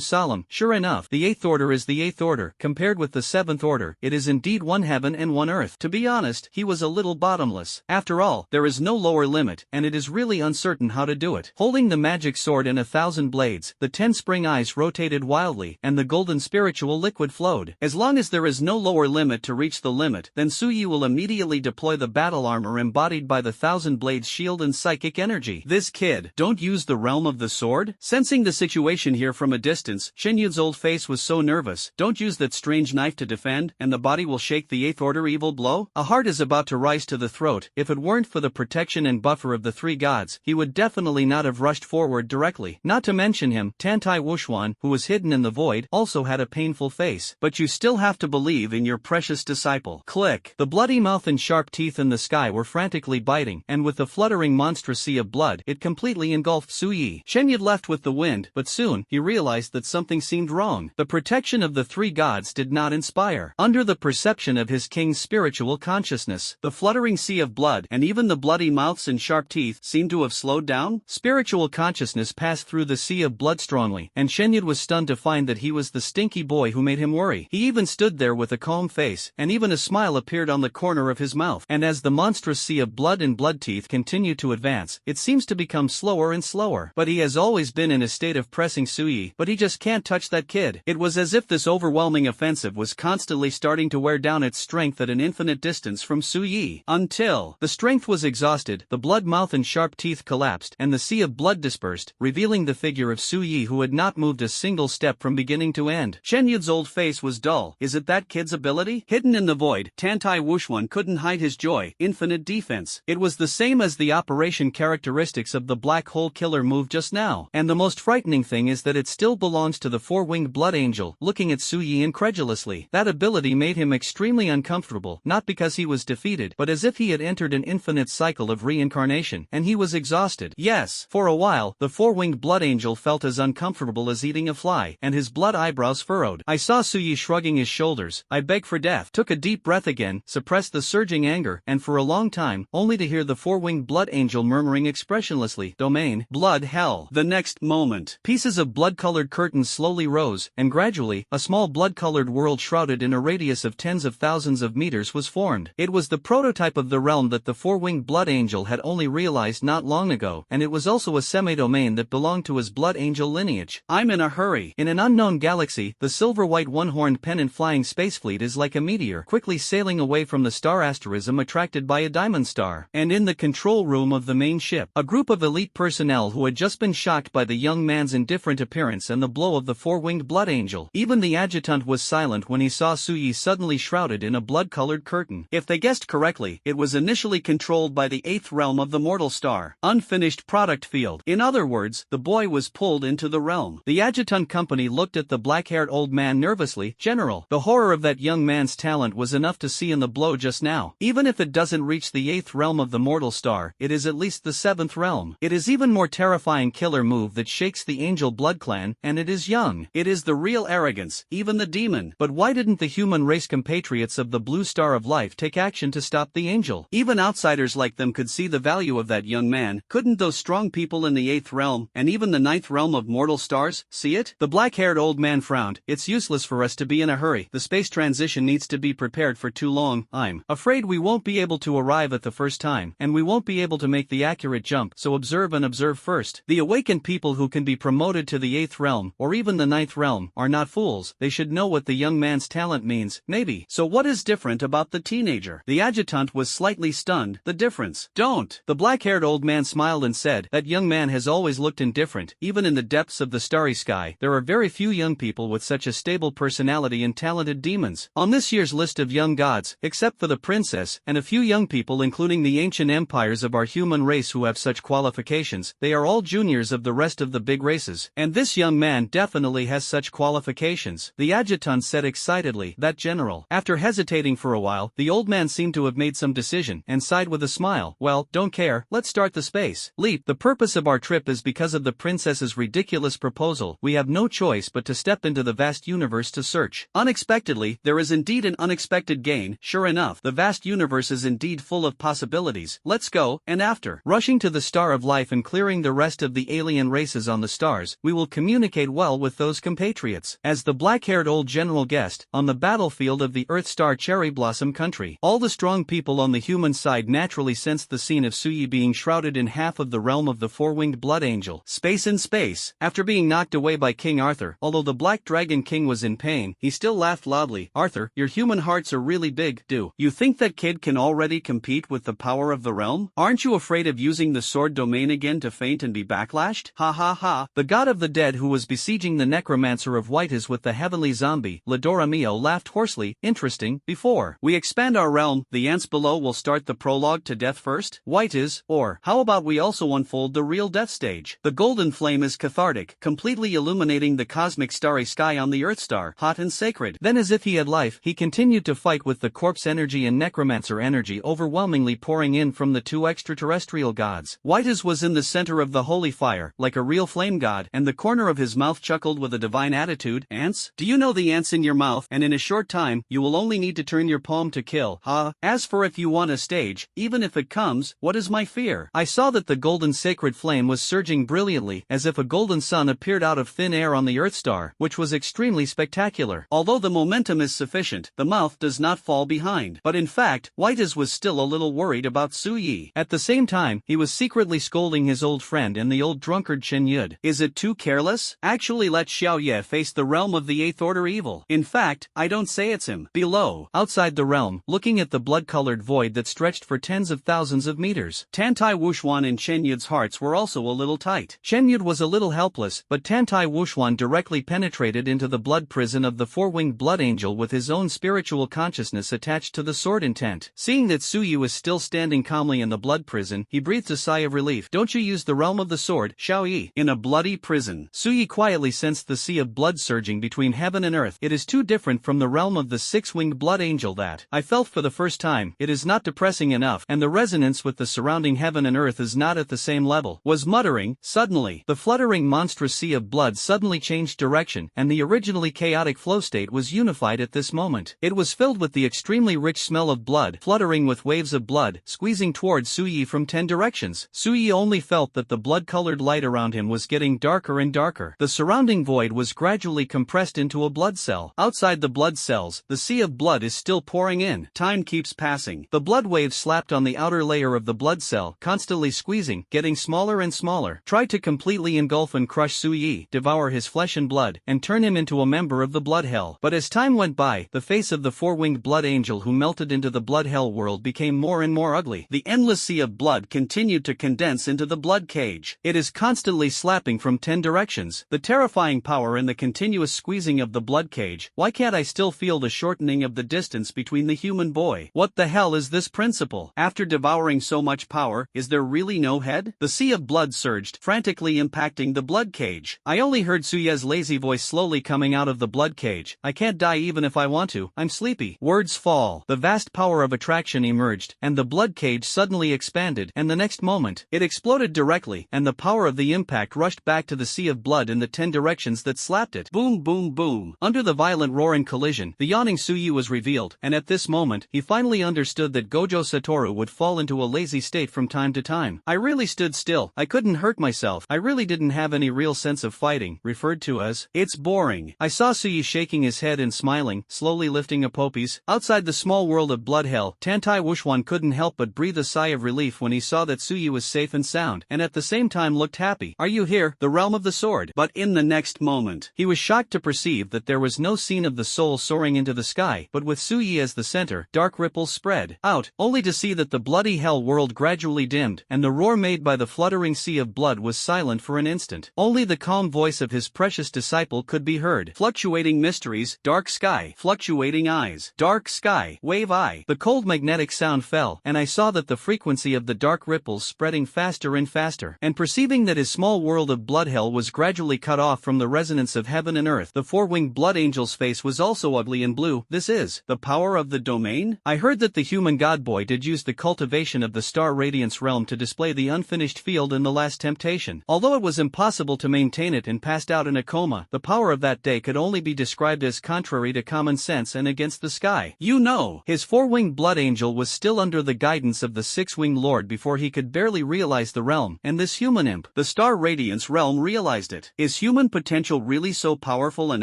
solemn. Sure enough, the 8th order is the 8th order. Compared with the 7th order, it is indeed one heaven and one earth. To be honest, he was a little bottomless. After all, there is no lower limit, and it is really uncertain how to do it. Holding the magic sword in 1,000 blades, the 10 spring eyes rotated wildly, and the golden spiritual liquid flowed. As long as there is no lower limit to reach the limit, then Suyi will immediately deploy the battle armor embodied by the 1,000 blades shield and psychic energy. This kid, don't use the realm of the sword? Sensing the situation here from a distance, Chenyid's old face was so nervous. Don't use that strange knife to defend, and the body will shake the 8th order evil blow? A heart is about to rise to the throat. If it weren't for the protection and buffer of the 3 gods, he would definitely not have rushed forward directly. Not to mention him, Tantai Wushuan, who was hidden in the void, also had a painful face. But you still have to believe in your precious disciple. Click. The bloody mouth and sharp teeth in the sky were frantically biting, and with the fluttering monstrous sea of blood, it completely engulfed Suyi. Chenyid left with the wind, but soon, he realized that something seemed wrong. The protection of the 3 gods did not inspire. Under the perception of his king's spiritual consciousness, the fluttering sea of blood, and even the bloody mouths and sharp teeth, seemed to have slowed down. Spiritual consciousness passed through the sea of blood strongly, and Chenyid was stunned to find that he was the stinky boy who made him worry. He even stood there with a calm face, and even a smile appeared on the corner of his mouth. And as the monstrous sea of blood and blood teeth continued to advance, it seems to become slower and slower. But he has always been in a state of pressing Suyi, but he just can't touch that kid. It was as if this overwhelming offensive was constantly starting to wear down its strength at an infinite distance from Suyi. Until the strength was exhausted, the blood mouth and sharp teeth collapsed, and the sea of blood dispersed, revealing the figure of Suyi, who had not moved a single step from beginning to end. Chenyid's old face was dull. Is it that kid's ability? Hidden in the void, Tantai Wushuan couldn't hide his joy. Infinite defense. It was the same as the operation characteristics of the black hole killer move just now. And the most frightening thing is that it still belongs to the four-winged blood angel. Looking at Suyi incredulously, that ability made him extremely uncomfortable, not because he was defeated, but as if he had entered an infinite cycle of reincarnation, and he was exhausted. Yes, for a while, the four-winged blood angel felt as uncomfortable as eating a fly, and his blood eyebrows furrowed. I saw Suyi shrugging his shoulders. I beg for death. Took a deep breath again, suppressed the surging anger, and for a long time, only to hear the four-winged blood angel murmuring expressionlessly, "Domain, blood, hell." The next moment, pieces of blood-colored curtains slowly rose, and gradually, a small blood-colored world shrouded in a radius of tens of thousands of meters was formed. It was the prototype of the realm that the four-winged blood angel had only realized not long ago, and it was also a semi-domain that belonged to his blood angel lineage. I'm in a hurry. In an unknown galaxy, the silver-white one-horned pennant flying space fleet is like a meteor, quickly quickly sailing away from the star asterism attracted by a diamond star. And in the control room of the main ship, a group of elite personnel who had just been shocked by the young man's indifferent appearance and the blow of the four-winged blood angel. Even the adjutant was silent when he saw Suyi suddenly shrouded in a blood-colored curtain. If they guessed correctly, it was initially controlled by the 8th realm of the mortal star, unfinished product field. In other words, the boy was pulled into the realm. The adjutant company looked at the black-haired old man nervously. General, the horror of that young man's talent was enough to see in the blow just now. Even if it doesn't reach the 8th realm of the mortal star, it is at least the 7th realm. It is even more terrifying killer move that shakes the angel blood clan, and it is young. It is the real arrogance, even the demon. But why didn't the human race compatriots of the blue star of life take action to stop the angel? Even outsiders like them could see the value of that young man. Couldn't those strong people in the 8th realm, and even the 9th realm of mortal stars, see it? The black-haired old man frowned. It's useless for us to be in a hurry. The space transition needs to be prepared for too long. I'm afraid we won't be able to arrive at the first time, and we won't be able to make the accurate jump, so observe and observe first. The awakened people who can be promoted to the 8th realm, or even the 9th realm, are not fools. They should know what the young man's talent means, maybe. So what is different about the teenager? The adjutant was slightly stunned. The difference. Don't. The black-haired old man smiled and said, that young man has always looked indifferent. Even in the depths of the starry sky, there are very few young people with such a stable personality and talented demons. On this year's list of young gods, except for the princess, and a few young people including the ancient empires of our human race who have such qualifications, they are all juniors of the rest of the big races. And this young man definitely has such qualifications. The adjutant said excitedly, that general. After hesitating for a while, the old man seemed to have made some decision, and sighed with a smile. Well, don't care, let's start the space leap. The purpose of our trip is because of the princess's ridiculous proposal. We have no choice but to step into the vast universe to search. Unexpectedly, there is indeed an unexpected gain. Sure enough, the vast universe is indeed full of possibilities. Let's go, and after rushing to the star of life and clearing the rest of the alien races on the stars, we will communicate well with those compatriots. As the black-haired old general guessed, on the battlefield of the Earth Star Cherry Blossom Country, all the strong people on the human side naturally sensed the scene of Suyi being shrouded in half of the realm of the four-winged blood angel. Space in space. After being knocked away by King Arthur, although the Black Dragon King was in pain, he still laughed loudly. Arthur, your human hearts are really big. Do you think that kid can already compete with the power of the realm? Aren't you afraid of using the sword domain again to faint and be backlashed? Ha ha ha. The god of the dead who was besieging the necromancer of Whites with the heavenly zombie, Ladoramio, laughed hoarsely. Interesting. Before we expand our realm, the ants below will start the prologue to death first? Whites, or how about we also unfold the real death stage? The golden flame is cathartic, completely illuminating the cosmic starry sky on the Earth Star, hot and sacred. Then as if he had life, he continued to fight with the corpse energy and necromancer energy overwhelmingly pouring in from the two extraterrestrial gods. Whites was in the center of the holy fire, like a real flame god, and the corner of his mouth chuckled with a divine attitude. Ants? Do you know the ants in your mouth? And in a short time, you will only need to turn your palm to kill. As for if you want a stage, even if it comes, what is my fear? I saw that the golden sacred flame was surging brilliantly, as if a golden sun appeared out of thin air on the Earth Star, which was extremely spectacular. Although the momentum is sufficient, the mouth does not fall behind. But in fact, Whites was still a little worried about Suyi. At the same time, he was secretly scolding his old friend and the old drunkard Chen Yud. Is it too careless? Actually let Xiao Ye face the realm of the 8th order evil. In fact, I don't say it's him. Below, outside the realm, looking at the blood-colored void that stretched for tens of thousands of meters, Tantai Wuxuan and Chen Yud's hearts were also a little tight. Chen Yud was a little helpless, but Tantai Wuxuan directly penetrated into the blood prison of the four-winged blood angel with his own spiritual consciousness attached to the sword intent. Seeing that Suyi was still standing calmly in the blood prison, he breathed a sigh of relief. Don't you use the realm of the sword, Xiao Yi. In a bloody prison. Suyi quietly sensed the sea of blood surging between heaven and earth. It is too different from the realm of the six-winged blood angel that I felt for the first time. It is not depressing enough, and the resonance with the surrounding heaven and earth is not at the same level. Was muttering. Suddenly, the fluttering monstrous sea of blood suddenly changed direction, and the originally chaotic flow state was unified at this moment. It was filled with the extremely rich smell of blood, fluttering with waves of blood, squeezing towards Suyi from 10 directions. Suyi only felt that the blood-colored light around him was getting darker and darker. The surrounding void was gradually compressed into a blood cell. Outside the blood cells, the sea of blood is still pouring in. Time keeps passing. The blood waves slapped on the outer layer of the blood cell, constantly squeezing, getting smaller and smaller. Tried to completely engulf and crush Suyi, devour his flesh and blood, and turn him into a member of the blood hell. But as time went by, the face of the four four-winged blood angel who melted into the blood hell world became more and more ugly. The endless sea of blood continued to condense into the blood cage. It is constantly slapping from 10 directions. The terrifying power in the continuous squeezing of the blood cage. Why can't I still feel the shortening of the distance between the human boy? What the hell is this principle? After devouring so much power, is there really no head? The sea of blood surged, frantically impacting the blood cage. I only heard Suye's lazy voice slowly coming out of the blood cage. I can't die even if I want to, I'm sleepy. Words fall. The vast power of attraction emerged, and the blood cage suddenly expanded, and the next moment, it exploded directly, and the power of the impact rushed back to the sea of blood in the 10 directions that slapped it. Boom boom boom. Under the violent roar and collision, the yawning Suyu was revealed, and at this moment, he finally understood that Gojo Satoru would fall into a lazy state from time to time. I really stood still. I couldn't hurt myself. I really didn't have any real sense of fighting, referred to as, it's boring. I saw Suyu shaking his head and smiling, slowly lifting a poppies. Outside the small world of blood hell, Tantai Wushwan couldn't help but breathe a sigh of relief when he saw that Suyu was safe and sound, and at the same time looked happy. Are you here, the realm of the sword? But in the next moment, he was shocked to perceive that there was no scene of the soul soaring into the sky, but with Suyu as the center, dark ripples spread out, only to see that the bloody hell world gradually dimmed, and the roar made by the fluttering sea of blood was silent for an instant. Only the calm voice of his precious disciple could be heard. Fluctuating mysteries, dark sky, fluctuating eyes, dark sky, wave eye. The cold magnetic sound fell, and I saw that the frequency of the dark ripples spreading faster and faster, and perceiving that his small world of blood hell was gradually cut off from the resonance of heaven and earth. The four-winged blood angel's face was also ugly and blue. This is the power of the domain? I heard that the human god boy did use the cultivation of the star radiance realm to display the unfinished field in the last temptation. Although it was impossible to maintain it and passed out in a coma, the power of that day could only be described as contrary to common sense and against the sky. You know, his four-winged blood angel was still under the guidance of the six-winged lord before he could barely realize the realm, and this human imp, the star radiance realm, realized it. Is human potential really so powerful and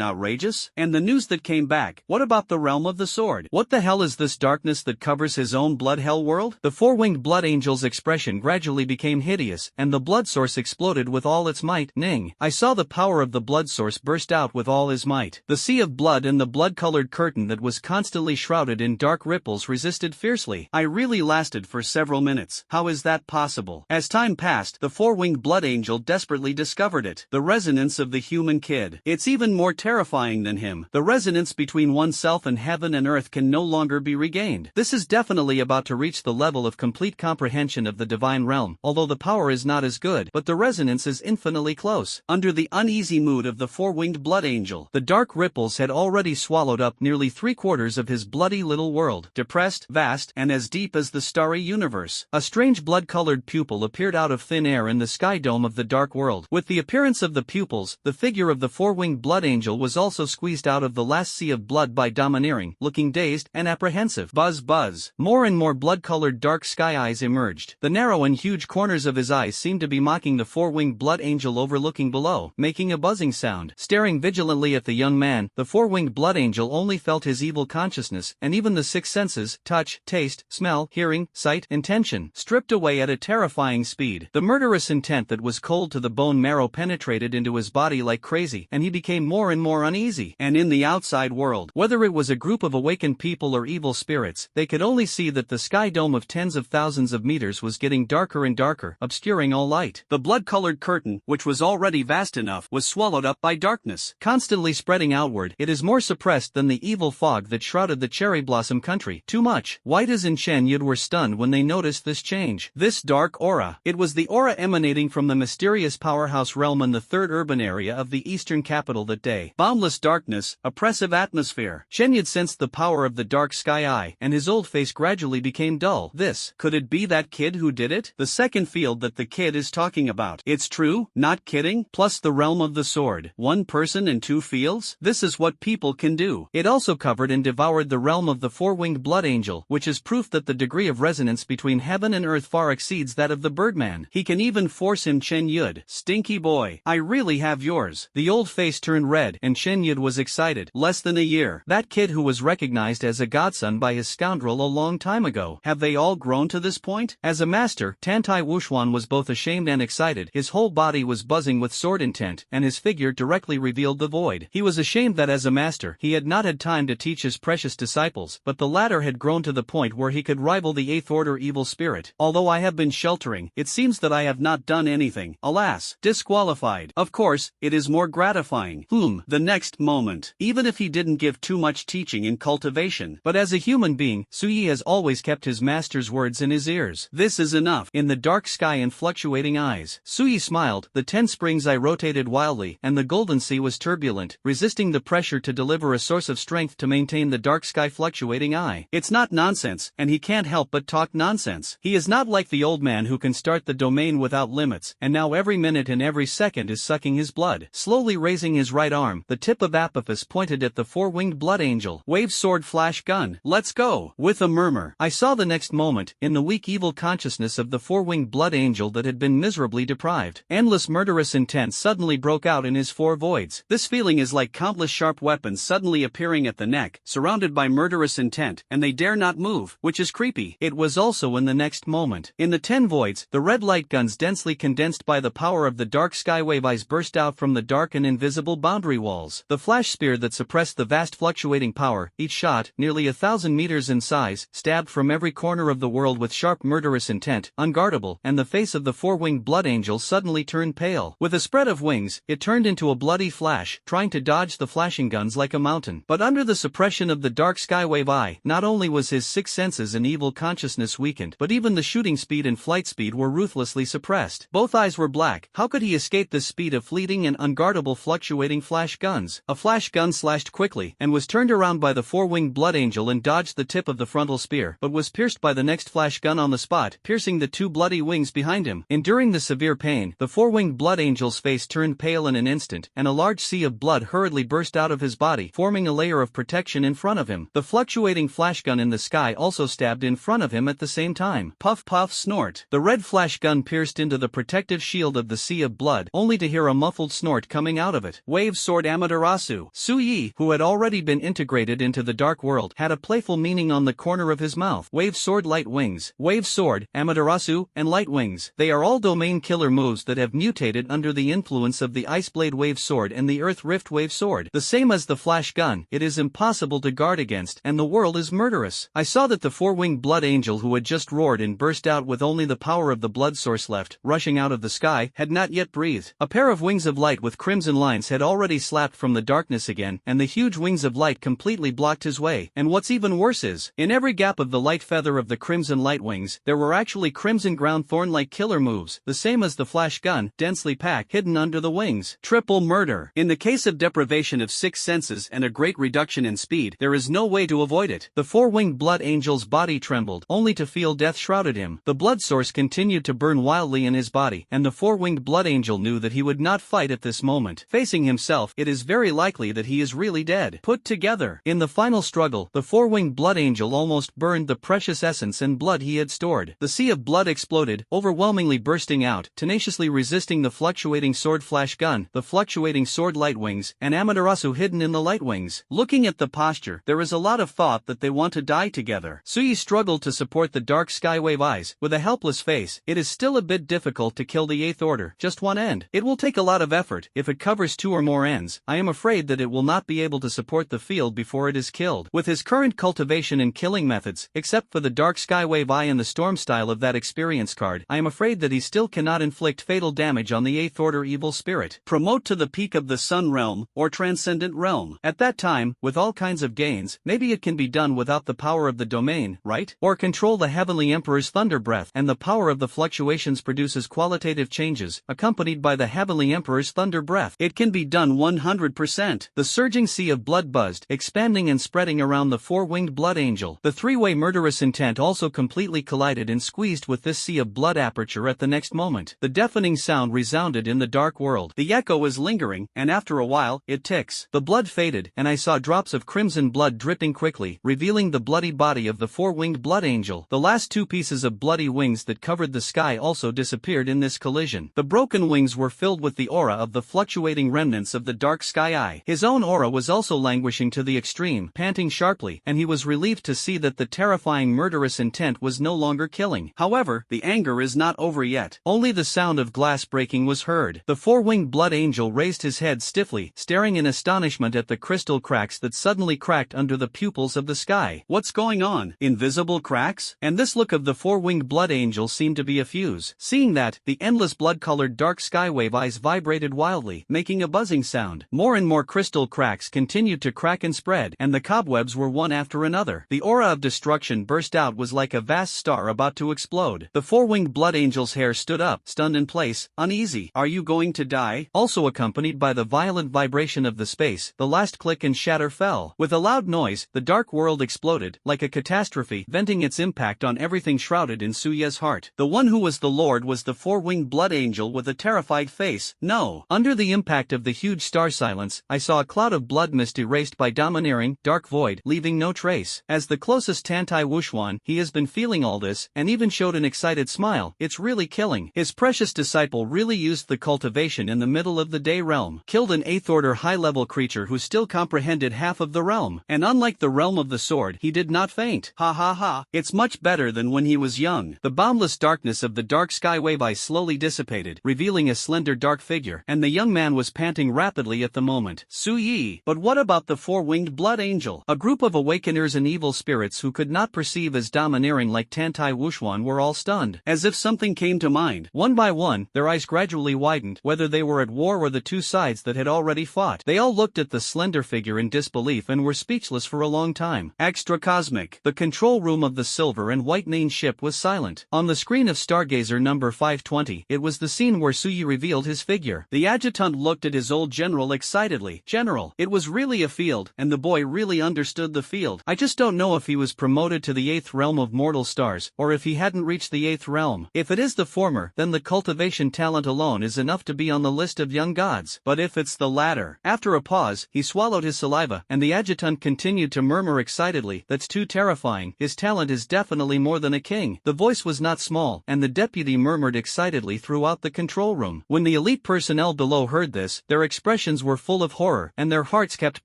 outrageous? And the news that came back, what about the realm of the sword? What the hell is this darkness that covers his own blood hell world? The four-winged blood angel's expression gradually became hideous, and the blood source exploded with all its might. Ning. I saw the power of the blood source burst out with all his might. The sea of blood and the blood-colored curtain that was constantly shrouded in dark ripples resisted fiercely. I really lasted for several minutes. How is that possible? As time passed, the four-winged blood angel desperately discovered it. The resonance of the human kid. It's even more terrifying than him. The resonance between oneself and heaven and earth can no longer be regained. This is definitely about to reach the level of complete comprehension of the divine realm, although the power is not as good, but the resonance is infinitely close. Under the uneasy mood of the four-winged blood angel, the dark ripples had already swallowed up nearly 3/4 of his bloody little world, depressed, vast, and as deep as the starry universe. A strange blood-colored pupil appeared out of thin air in the sky dome of the dark world. With the appearance of the pupils, the figure of the four-winged blood angel was also squeezed out of the last sea of blood by domineering, looking dazed and apprehensive. Buzz buzz. More and more blood-colored dark sky eyes emerged. The narrow and huge corners of his eyes seemed to be mocking the four-winged blood angel overlooking below, making a buzzing sound. Staring vigilantly at the young man, the four-winged blood angel only felt his evil consciousness, and even the six senses, touch, taste, smell, hearing, sight, intention, stripped away at a terrifying speed. The murderous intent that was cold to the bone marrow penetrated into his body like crazy, and he became more and more uneasy. And in the outside world, whether it was a group of awakened people or evil spirits, they could only see that the sky dome of tens of thousands of meters was getting darker and darker, obscuring all light. The blood-colored curtain, which was already vast enough, was swallowed up by darkness, constantly spreading outward. It is more suppressed than the evil fog that shrouded the cherry blossom country. Too much. White as in Shen Yud were stunned when they noticed this change. This dark aura. It was the aura emanating from the mysterious powerhouse realm in the third urban area of the eastern capital that day. Boundless darkness, oppressive atmosphere. Shen Yud sensed the power of the dark sky eye, and his old face gradually became dull. Could it be that kid who did it? The second field that the kid is talking about. It's true, not kidding? Plus the realm of the sword. One person in two fields? This is what people can do. It also covered and devoured the realm of the four-winged blood angel, which is proof that the degree of resonance between heaven and earth far exceeds that of the birdman. He can even force him. Shen Yud. Stinky boy. I really have yours. The old face turned red, and Shen Yud was excited. Less than a year. That kid who was recognized as a godson by his scoundrel a long time ago. Have they all grown to this point? As a master, Tantai Wushwan was both ashamed and excited. His whole body was buzzing with sword intent, and his figure directly revealed the void. He was ashamed that as a master, he had not had time to teach his precious disciples, but the latter had grown to the point where he could rival the Eighth Order evil spirit. Although I have been sheltering, it seems that I have not done anything. Alas, disqualified. Of course, it is more gratifying. The next moment. Even if he didn't give too much teaching in cultivation. But as a human being, Suyi has always kept his master's words in his ears. This is enough. In the dark sky and fluctuating eyes, Suyi smiled. The 10 springs I rotated wildly, and the golden sea was turbulent, resisting the pressure to deliver a source of strength to maintain the dark sky fluctuating eye. It's not nonsense, and he can't help but talk nonsense. He is not like the old man who can start the domain without limits, and now every minute and every second is sucking his blood. Slowly raising his right arm, the tip of Apophis pointed at the four-winged blood angel. Wave sword flash gun. Let's go. With a murmur, I saw the next moment, in the weak evil consciousness of the four-winged blood angel that had been miserably deprived. Endless murderous intent suddenly broke out in his four voids. This feeling is like countless sharp weapons suddenly appearing at the neck, surrounded by murderous intent, and they dare not move, which is creepy. It was also in the next moment. In the 10 voids, the red light guns densely condensed by the power of the dark skywave eyes burst out from the dark and invisible boundary walls. The flash spear that suppressed the vast fluctuating power, each shot, nearly 1,000 meters in size, stabbed from every corner of the world with sharp murderous intent, unguardable, and the face of the four-winged blood angel suddenly turned pale. With a spread of wings, it turned into a bloody flash, trying to dodge the flashing guns like a mountain. But under the suppression of the dark skywave eye, not only was his 6 senses and evil consciousness weakened, but even the shooting speed and flight speed were ruthlessly suppressed. Both eyes were black. How could he escape the speed of fleeting and unguardable fluctuating flash guns? A flash gun slashed quickly, and was turned around by the four-winged blood angel and dodged the tip of the frontal spear, but was pierced by the next flash gun on the spot, piercing the 2 bloody wings behind him. Enduring the severe pain, the four-winged blood angel's face turned pale in an instant, and a large sea of blood hurriedly burst out of his body, forming a layer of protection in front of him. The fluctuating flash gun in the sky also stabbed in front of him at the same time. Puff puff snort. The red flash gun pierced into the protective shield of the sea of blood, only to hear a muffled snort coming out of it. Wave sword Amaterasu. Suyi, who had already been integrated into the dark world, had a playful meaning on the corner of his mouth. Wave sword light wings. Wave sword, Amaterasu, and light wings. They are all domain killer moves that have mutated under the influence of the Ice Blade Wave Sword and the Earth Rift Wave Sword. The same as the flash gun, it is impossible to guard against, and the world is murderous. I saw that the four-winged blood angel who had just roared and burst out with only the power of the blood source left, rushing out of the sky, had not yet breathed. A pair of wings of light with crimson lines had already slapped from the darkness again, and the huge wings of light completely blocked his way. And what's even worse is, in every gap of the light feather of the crimson light wings, there were actually crimson ground thorn-like killer moves, the same as the flash gun, densely packed, hidden under the wings. Triple murder. In the case of deprivation of 6 senses and a great reduction in speed, there is no way to avoid it. The four-winged blood angel's body trembled, only to feel death shrouded him. The blood source continued to burn wildly in his body, and the four-winged blood angel knew that he would not fight at this moment. Facing himself, it is very likely that he is really dead. Put together. In the final struggle, the four-winged blood angel almost burned the precious essence and blood he had stored. The sea of blood exploded, overwhelmingly bursting out, tenaciously resisting the fluctuating sword flash gun, the fluctuating sword light wings, and Amaterasu hidden in the light wings. Looking at the posture, there is a lot of thought that they want to die together. Suyi struggled to support the dark skywave eyes. With a helpless face, it is still a bit difficult to kill the Eighth Order, just one end. It will take a lot of effort. If it covers 2 or more ends, I am afraid that it will not be able to support the field before it is killed. With his current cultivation and killing methods, except for the dark skywave eye and the storm style of that experience card, I am afraid that he still cannot inflict fatal damage on the Eighth Order evil spirit. Promote to the peak of the Sun Realm, or Transcendent Realm. At that time, with all kinds of gains, maybe it can be done without the power of the domain, right? Or control the Heavenly Emperor's thunder breath, and the power of the fluctuations produces qualitative changes, accompanied by the Heavenly Emperor's thunder breath. It can be done 100%. The surging sea of blood buzzed, expanding and spreading around the four-winged blood angel. The three-way murderous intent also completely collided and squeezed with this sea of blood aperture at the next moment. The deafening sound resounded in the dark world. The echo is lingering, and after a while, it ticks. The blood faded, and I saw drops of crimson blood dripping quickly, revealing the bloody body of the four-winged blood angel. The last 2 pieces of bloody wings that covered the sky also disappeared in this collision. The broken wings were filled with the aura of the fluctuating remnants of the dark sky eye. His own aura was also languishing to the extreme, panting sharply, and he was relieved to see that the terrifying murderous intent was no longer killing. However, the anger is not over yet. Only the sound of glass breaking was heard. The four-winged blood angel raised his head stiffly, staring in astonishment at the crystal cracks that suddenly cracked cracked under the pupils of the sky. What's going on? Invisible cracks? And this look of the four-winged blood angel seemed to be a fuse. Seeing that, the endless blood-colored dark skywave eyes vibrated wildly, making a buzzing sound. More and more crystal cracks continued to crack and spread, and the cobwebs were one after another. The aura of destruction burst out was like a vast star about to explode. The four-winged blood angel's hair stood up, stunned in place, uneasy. Are you going to die? Also accompanied by the violent vibration of the space, the last click and shatter fell. With a loud noise, the dark world exploded, like a catastrophe, venting its impact on everything shrouded in Suye's heart. The one who was the Lord was the four-winged blood angel with a terrified face. No. Under the impact of the huge star silence, I saw a cloud of blood mist erased by domineering, dark void, leaving no trace. As the closest Tantai Wuxuan, he has been feeling all this, and even showed an excited smile. It's really killing. His precious disciple really used the cultivation in the middle of the day realm. Killed an 8th order high-level creature who still comprehended half of the realm. And unlike the realm of the sword, he did not faint. Ha ha ha. It's much better than when he was young. The boundless darkness of the dark skywave ice slowly dissipated, revealing a slender dark figure, and the young man was panting rapidly at the moment. Su Yi. But what about the four-winged blood angel? A group of awakeners and evil spirits who could not perceive as domineering like Tantai Wuxuan were all stunned, as if something came to mind. One by one, their eyes gradually widened, whether they were at war or the two sides that had already fought. They all looked at the slender figure in disbelief and were speechless for a long time. Extracosmic. The control room of the silver and white Nane ship was silent. On the screen of Stargazer number 520, it was the scene where Suyi revealed his figure. The adjutant looked at his old general excitedly. General, it was really a field, and the boy really understood the field. I just don't know if he was promoted to the 8th realm of mortal stars, or if he hadn't reached the 8th realm. If it is the former, then the cultivation talent alone is enough to be on the list of young gods. But if it's the latter. After a pause, he swallowed his saliva, and the adjutant continued to murmur excitedly, that's too terrifying. His talent is definitely more than a king. The voice was not small, and the deputy murmured excitedly throughout the control room. When the elite personnel below heard this, their expressions were full of horror, and their hearts kept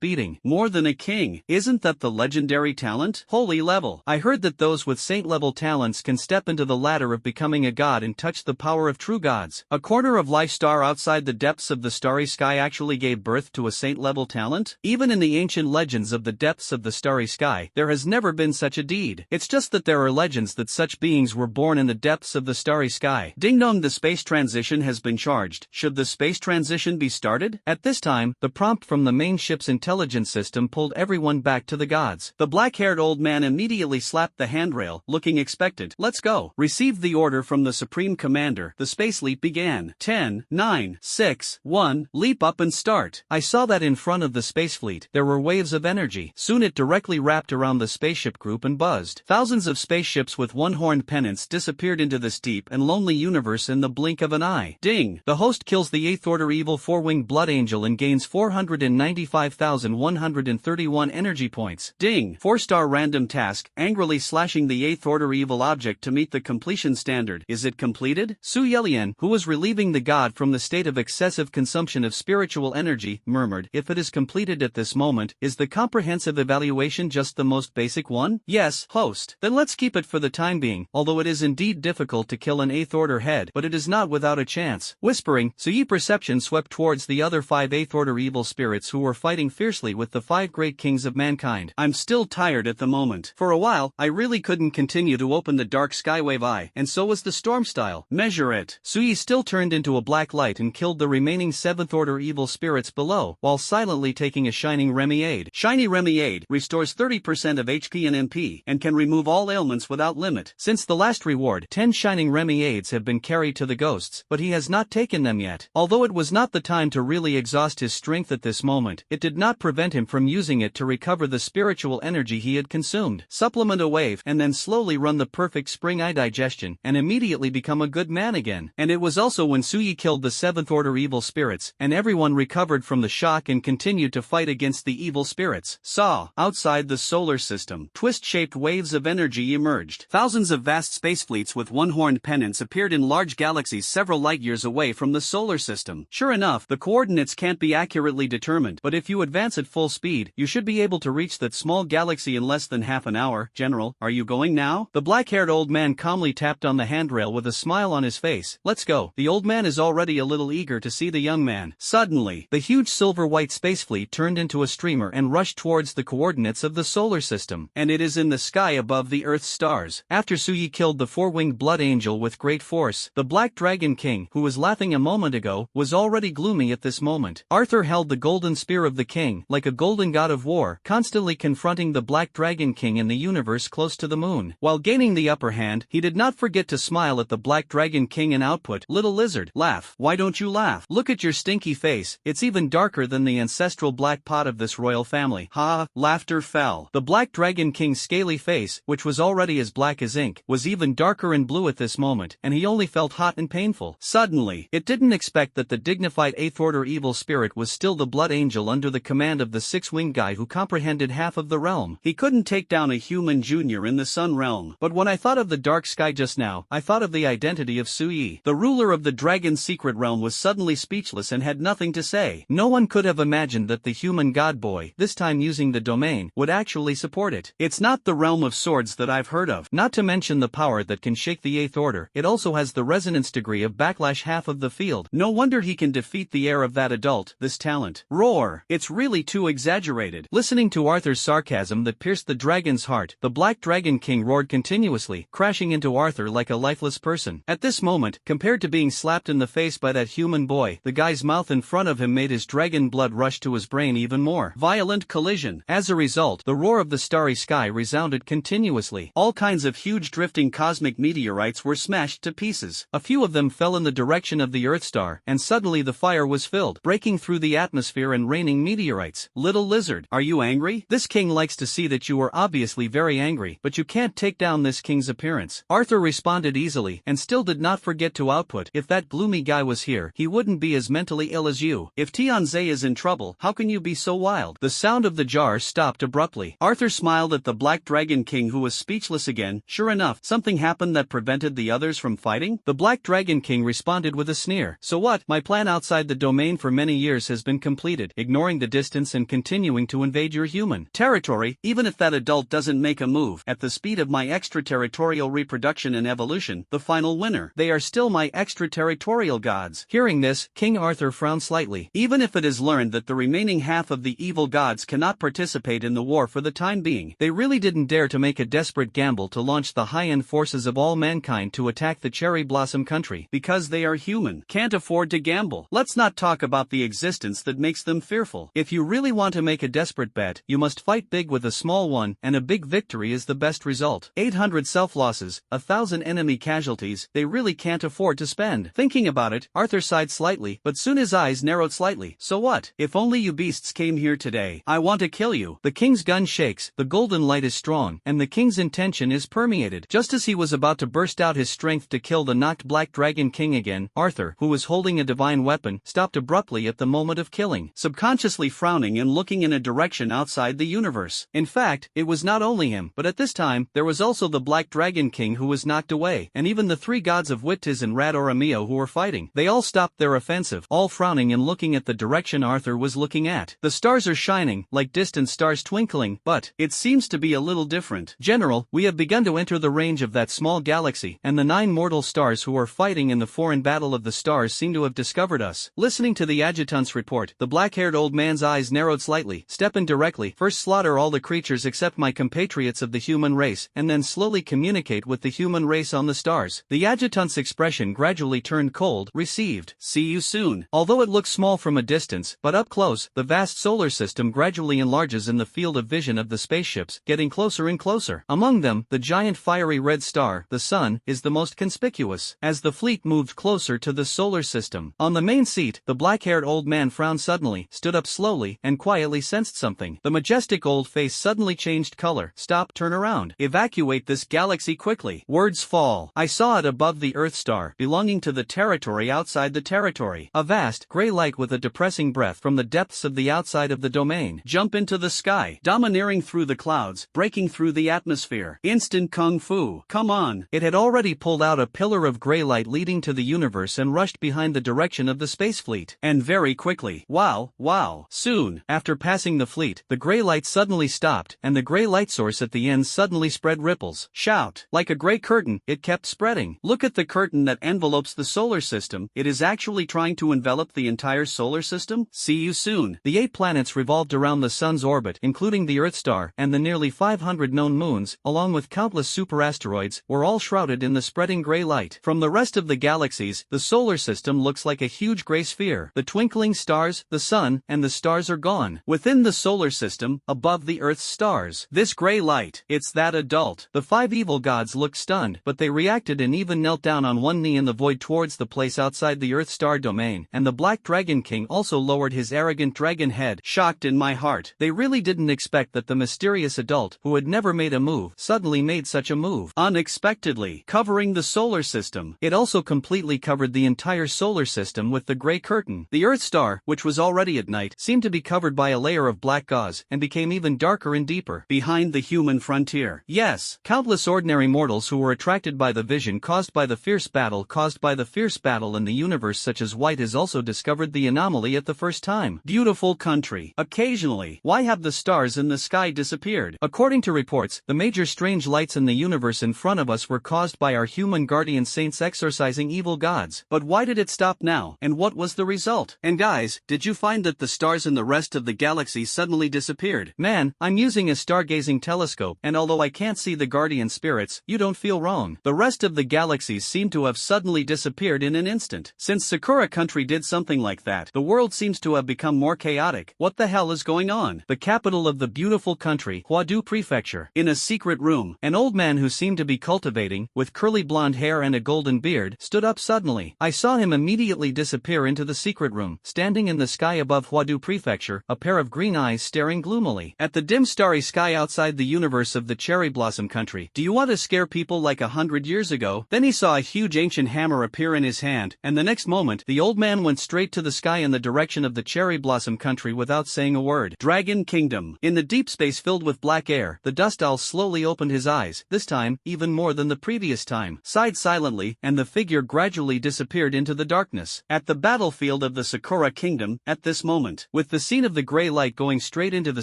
beating. More than a king. Isn't that the legendary talent? Holy level. I heard that those with saint-level talents can step into the ladder of becoming a god and touch the power of true gods. A corner of life star outside the depths of the starry sky actually gave birth to a saint-level talent? Even in the ancient legends of the depths of the starry sky, there has never been such a deed. It's just that there are legends that such beings were born in the depths of the starry sky. Ding dong, the space transition has been charged. Should the space transition be started? At this time, the prompt from the main ship's intelligence system pulled everyone back to the gods. The black-haired old man immediately slapped the handrail, looking expectant. Let's go. Received the order from the Supreme Commander. The space leap began. 10, 9, 6, 1, leap up and start. I saw that in front of the space fleet, there were waves of energy. Soon it directly wrapped around the spaceship group and buzzed. Thousands of spaceships with one-horned pennants disappeared into this deep and lonely universe in the blink of an eye. Ding! The host kills the 8th order evil four-winged blood angel and gains 495,131 energy points. Ding! 4-star random task, angrily slashing the 8th order evil object to meet the completion standard. Is it completed? Su Yelian, who was relieving the god from the state of excessive consumption of spiritual energy, murmured, if it is completed at this moment, is the comprehensive evaluation just the most basic one? Yes, host. Then let's keep it for the time being, although it is indeed difficult to kill an 8th order head, but it is not without a chance. Whispering, Suyi perception swept towards the other 5 8th order evil spirits who were fighting fiercely with the 5 great kings of mankind. I'm still tired at the moment. For a while, I really couldn't continue to open the dark skywave eye, and so was the storm style. Measure it. Suyi still turned into a black light and killed the remaining 7th order evil spirits below, while silently taking a shining Remiade. Shiny Remiade restores 30% of HP and MP, and can remove all ailments without limit. Since the last reward, 10 shining Remiades have been carried to the ghosts, but he has not taken them yet. Although it was not the time to really exhaust his strength at this moment, it did not prevent him from using it to recover the spiritual energy he had consumed. Supplement a wave, and then slowly run the perfect spring eye digestion, and immediately become a good man again. And it was also when Suyi killed the 7th order evil spirits, and everyone recovered from the shock and continued to fight against the evil spirits. Saw, outside the solar system, twist-shaped waves of energy emerged. Thousands of vast space fleets with one-horned pennants appeared in large galaxies several light-years away from the solar system. Sure enough, the coordinates can't be accurately determined, but if you advance at full speed, you should be able to reach that small galaxy in less than half an hour. General, are you going now? The black-haired old man calmly tapped on the handrail with a smile on his face. Let's go. The old man is already a little eager to see the young man. Suddenly, the huge silver-white space fleet turned into a streamer and rushed rushed towards the coordinates of the solar system. And it is in the sky above the Earth's stars. After Suyi killed the four-winged blood angel with great force, the Black Dragon King, who was laughing a moment ago, was already gloomy at this moment. Arthur held the golden spear of the king, like a golden god of war, constantly confronting the Black Dragon King in the universe close to the moon. While gaining the upper hand, he did not forget to smile at the Black Dragon King and output, "Little lizard, laugh. Why don't you laugh? Look at your stinky face, it's even darker than the ancestral black pot of this royal family." Ha! Laughter fell. The Black Dragon King's scaly face, which was already as black as ink, was even darker and blue at this moment, and he only felt hot and painful. Suddenly, it didn't expect that the dignified 8th Order evil spirit was still the Blood Angel under the command of the six-winged guy who comprehended half of the realm. He couldn't take down a human junior in the Sun realm. But when I thought of the dark sky just now, I thought of the identity of Suyi. The ruler of the dragon's secret realm was suddenly speechless and had nothing to say. No one could have imagined that the human god boy, this time using the domain, would actually support it. It's not the realm of swords that I've heard of. Not to mention the power that can shake the 8th Order, it also has the resonance degree of backlash half of the field. No wonder he can defeat the heir of that adult, this talent. Roar! It's really too exaggerated. Listening to Arthur's sarcasm that pierced the dragon's heart, the Black Dragon King roared continuously, crashing into Arthur like a lifeless person. At this moment, compared to being slapped in the face by that human boy, the guy's mouth in front of him made his dragon blood rush to his brain even more. Violent collision. As a result, the roar of the starry sky resounded continuously. All kinds of huge drifting cosmic meteorites were smashed to pieces. A few of them fell in the direction of the Earth star, and suddenly the fire was filled, breaking through the atmosphere and raining meteorites. Little lizard, are you angry? This king likes to see that you are obviously very angry, but you can't take down this king's appearance. Arthur responded easily, and still did not forget to output, if that gloomy guy was here, he wouldn't be as mentally ill as you. If Tianze is in trouble, how can you be so wild? The sound of the jar stopped abruptly. Arthur smiled at the Black Dragon King, who was speechless again. Sure enough, something happened that prevented the others from fighting? The Black Dragon King responded with a sneer. So what? My plan outside the domain for many years has been completed, ignoring the distance and continuing to invade your human territory, even if that adult doesn't make a move. At the speed of my extraterritorial reproduction and evolution, the final winner. They are still my extraterritorial gods. Hearing this, King Arthur frowned slightly. Even if it is learned that the remaining half of the evil gods cannot participate in the war for the time being, they really didn't dare to make a desperate gamble to launch the high-end forces of all mankind to attack the Cherry Blossom country, because they are human. Can't afford to gamble. Let's not talk about the existence that makes them fearful. If you really want to make a desperate bet, you must fight big with a small one, and a big victory is the best result. 800 self-losses, 1,000 enemy casualties, they really can't afford to spend. Thinking about it, Arthur sighed slightly, but soon his eyes narrowed slightly. So what? If only you beasts came here today. I want to kill you. The king's gun shakes, the golden light is strong, and the king's intention is permeated. Just as he was about to burst out his strength to kill the knocked Black Dragon King again, Arthur, who was holding a divine weapon, stopped abruptly at the moment of killing, subconsciously frowning and looking in a direction outside the universe. In fact, it was not only him, but at this time, there was also the Black Dragon King who was knocked away, and even the three gods of Wittiz and Rad Oramio who were fighting. They all stopped their offensive, all frowning and looking at the direction Arthur was looking at. The stars are shining, like distant stars twinkling, but it seems to be a little different. General, we have begun to enter the range of that small galaxy, and the 9 mortal stars who are fighting in the foreign battle of the stars seem to have discovered us. Listening to the adjutant's report, the black-haired old man's eyes narrowed slightly. Step in directly, first slaughter all the creatures except my compatriots of the human race, and then slowly communicate with the human race on the stars. The adjutant's expression gradually turned cold. Received. See you soon. Although it looks small from a distance, but up close, the vast solar system gradually enlarges in the field of vision of the spaceships, getting closer and closer. Among them, the giant fiery red star, the sun, is the most conspicuous. As the fleet moved closer to the solar system, on the main seat, the black-haired old man frowned suddenly, stood up slowly, and quietly sensed something. The majestic old face suddenly changed color. Stop, turn around. Evacuate this galaxy quickly. Words fall. I saw it above the Earth star, belonging to the territory outside the territory. A vast, gray light with a depressing breath from the depths of the outside of the domain. Jump into the sky. Domineering through the clouds, breaking through the atmosphere. Instant kung fu. Come on. It had already pulled out a pillar of gray light leading to the universe and rushed behind the direction of the space fleet. And very quickly. Wow, wow. Soon, after passing the fleet, the gray light suddenly stopped, and the gray light source at the end suddenly spread ripples. Shout. Like a gray curtain, it kept spreading. Look at the curtain that envelopes the solar system. It is actually trying to envelop the entire solar system. See you soon. The 8 planets revolved around the the Sun's orbit, including the Earth star and the nearly 500 known moons, along with countless superasteroids, were all shrouded in the spreading gray light. From the rest of the galaxies, the solar system looks like a huge gray sphere. The twinkling stars, the sun, and the stars are gone. Within the solar system, above the Earth's stars, this gray light, it's that adult. The 5 evil gods looked stunned, but they reacted and even knelt down on one knee in the void towards the place outside the Earth star domain, and the Black Dragon King also lowered his arrogant dragon head. Shocked in my heart. They really didn't expect that the mysterious adult, who had never made a move, suddenly made such a move. Unexpectedly, covering the solar system. It also completely covered the entire solar system with the gray curtain. The Earth star, which was already at night, seemed to be covered by a layer of black gauze, and became even darker and deeper. Behind the human frontier. Yes, countless ordinary mortals who were attracted by the vision caused by the fierce battle in the universe, such as White, has also discovered the anomaly at the first time. Beautiful country. Occasionally, why have the stars in the sky disappeared? According to reports, the major strange lights in the universe in front of us were caused by our human guardian saints exorcising evil gods. But why did it stop now, and what was the result? And guys, did you find that the stars in the rest of the galaxy suddenly disappeared? Man, I'm using a stargazing telescope, and although I can't see the guardian spirits, you don't feel wrong. The rest of the galaxies seem to have suddenly disappeared in an instant. Since Sakura country did something like that, the world seems to have become more chaotic. What the hell is going on? The capital of the beautiful country, Huadu Prefecture. In a secret room, an old man who seemed to be cultivating, with curly blonde hair and a golden beard, stood up suddenly. I saw him immediately disappear into the secret room. Standing in the sky above Huadu Prefecture, a pair of green eyes staring gloomily at the dim starry sky outside the universe of the cherry blossom country. Do you want to scare people like 100 years ago? Then he saw a huge ancient hammer appear in his hand, and the next moment, the old man went straight to the sky in the direction of the cherry blossom country without saying a word. Dragon Kingdom. In the deep space filled with black air, the dust owl slowly opened his eyes, this time, even more than the previous time, sighed silently, and the figure gradually disappeared into the darkness. At the battlefield of the Sakura Kingdom, at this moment, with the scene of the gray light going straight into the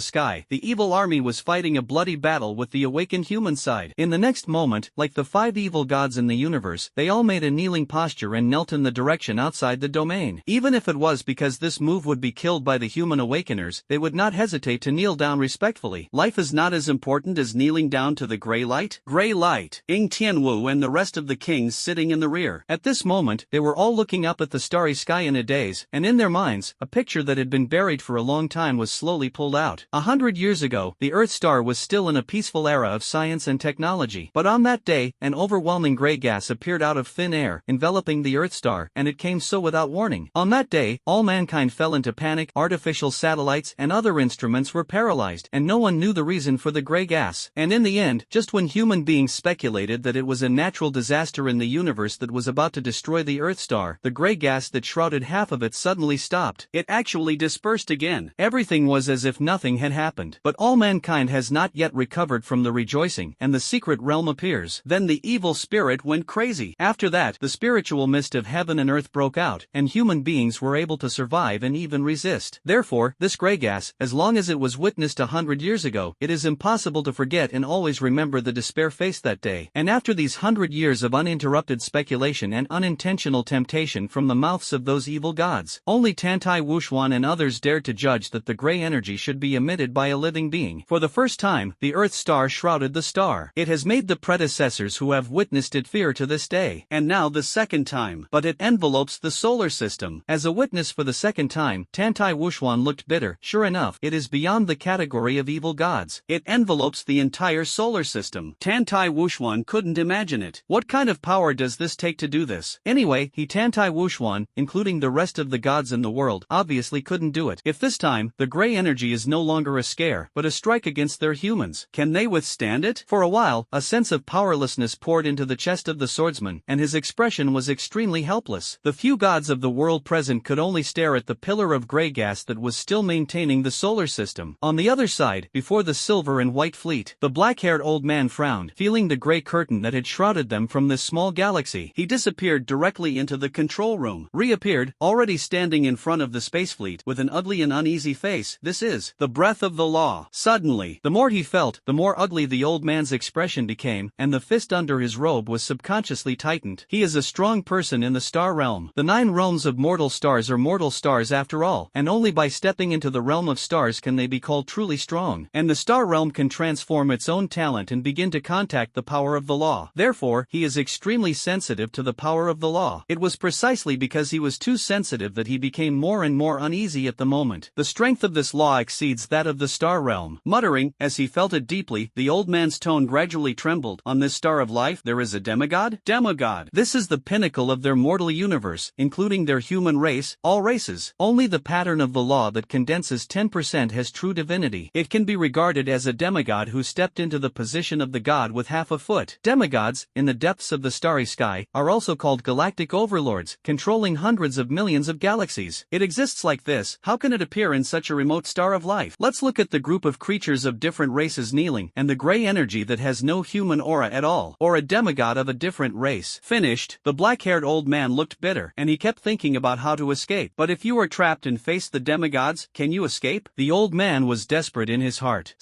sky, the evil army was fighting a bloody battle with the awakened human side. In the next moment, like the 5 evil gods in the universe, they all made a kneeling posture and knelt in the direction outside the domain. Even if it was because this move would be killed by the human awakeners, they would not hesitate to kneel down respectfully. Life is not as important as kneeling down to the gray light. Gray light. Ing Tianwu and the rest of the kings sitting in the rear. At this moment, they were all looking up at the starry sky in a daze, and in their minds, a picture that had been buried for a long time was slowly pulled out. 100 years ago, the Earth star was still in a peaceful era of science and technology. But on that day, an overwhelming gray gas appeared out of thin air, enveloping the Earth star, and it came so without warning. On that day, all mankind fell into panic, artificial satellites and other instruments were paralyzed, and no one knew the reason for the gray gas. And in the end, just when human beings speculated that it was a natural disaster in the universe that was about to destroy the Earth star, the gray gas that shrouded half of it suddenly stopped. It actually dispersed again. Everything was as if nothing had happened. But all mankind has not yet recovered from the rejoicing, and the secret realm appears. Then the evil spirit went crazy. After that, the spiritual mist of heaven and earth broke out, and human beings were able to survive and even resist. Therefore, this gray gas, as long as it was witnessed 100 years ago, it is impossible to forget and always remember the despair faced that day. And after these 100 years of uninterrupted speculation and unintentional temptation from the mouths of those evil gods, only Tantai Wuxuan and others dared to judge that the gray energy should be emitted by a living being. For the first time, the Earth star shrouded the star. It has made the predecessors who have witnessed it fear to this day. And now the second time. But it envelopes the solar system. As a witness for the second time, Tantai Wuxuan looked bitter. Sure enough, it is beyond the category of evil gods. It envelopes the entire solar system. Tantai Wuxuan couldn't imagine it. What kind of power does this take to do this? Anyway, Tantai Wuxuan, including the rest of the gods in the world, obviously couldn't do it. If this time, the gray energy is no longer a scare, but a strike against their humans, can they withstand it? For a while, a sense of powerlessness poured into the chest of the swordsman, and his expression was extremely helpless. The few gods of the world present could only stare at the pillar of gray gas that was still maintaining the solar system. On the other side, before the silver and white fleet, the black-haired old man frowned, feeling the gray curtain that had shrouded them from this small galaxy. He disappeared directly into the control room, reappeared, already standing in front of the space fleet, with an ugly and uneasy face. This is the breath of the law. Suddenly, the more he felt, the more ugly the old man's expression became, and the fist under his robe was subconsciously tightened. He is a strong person in the star realm. The 9 realms of mortal stars are mortal stars after all, and only by stepping into the realm of stars can they be called truly strong, and the star realm can transform its own talent and begin to contact the power of the law. Therefore, he is extremely sensitive to the power of the law. It was precisely because he was too sensitive that he became more and more uneasy at the moment. The strength of this law exceeds that of the star realm. Muttering, as he felt it deeply, the old man's tone gradually trembled. On this star of life, there is a demigod? Demigod. This is the pinnacle of their mortal universe, including their human race, all races. Only the pattern of the law that condenses 10% has true divinity. It can be regarded as a demigod who stepped into the position of the god with half a foot. Demigods, in the depths of the starry sky, are also called galactic overlords, controlling hundreds of millions of galaxies. It exists like this. How can it appear in such a remote star of life? Let's look at the group of creatures of different races kneeling, and the gray energy that has no human aura at all, or a demigod of a different race. Finished. The black-haired old man looked bitter, and he kept thinking about how to escape. But if you are trapped and face the demigods, can you escape? The old man was desperate in his heart.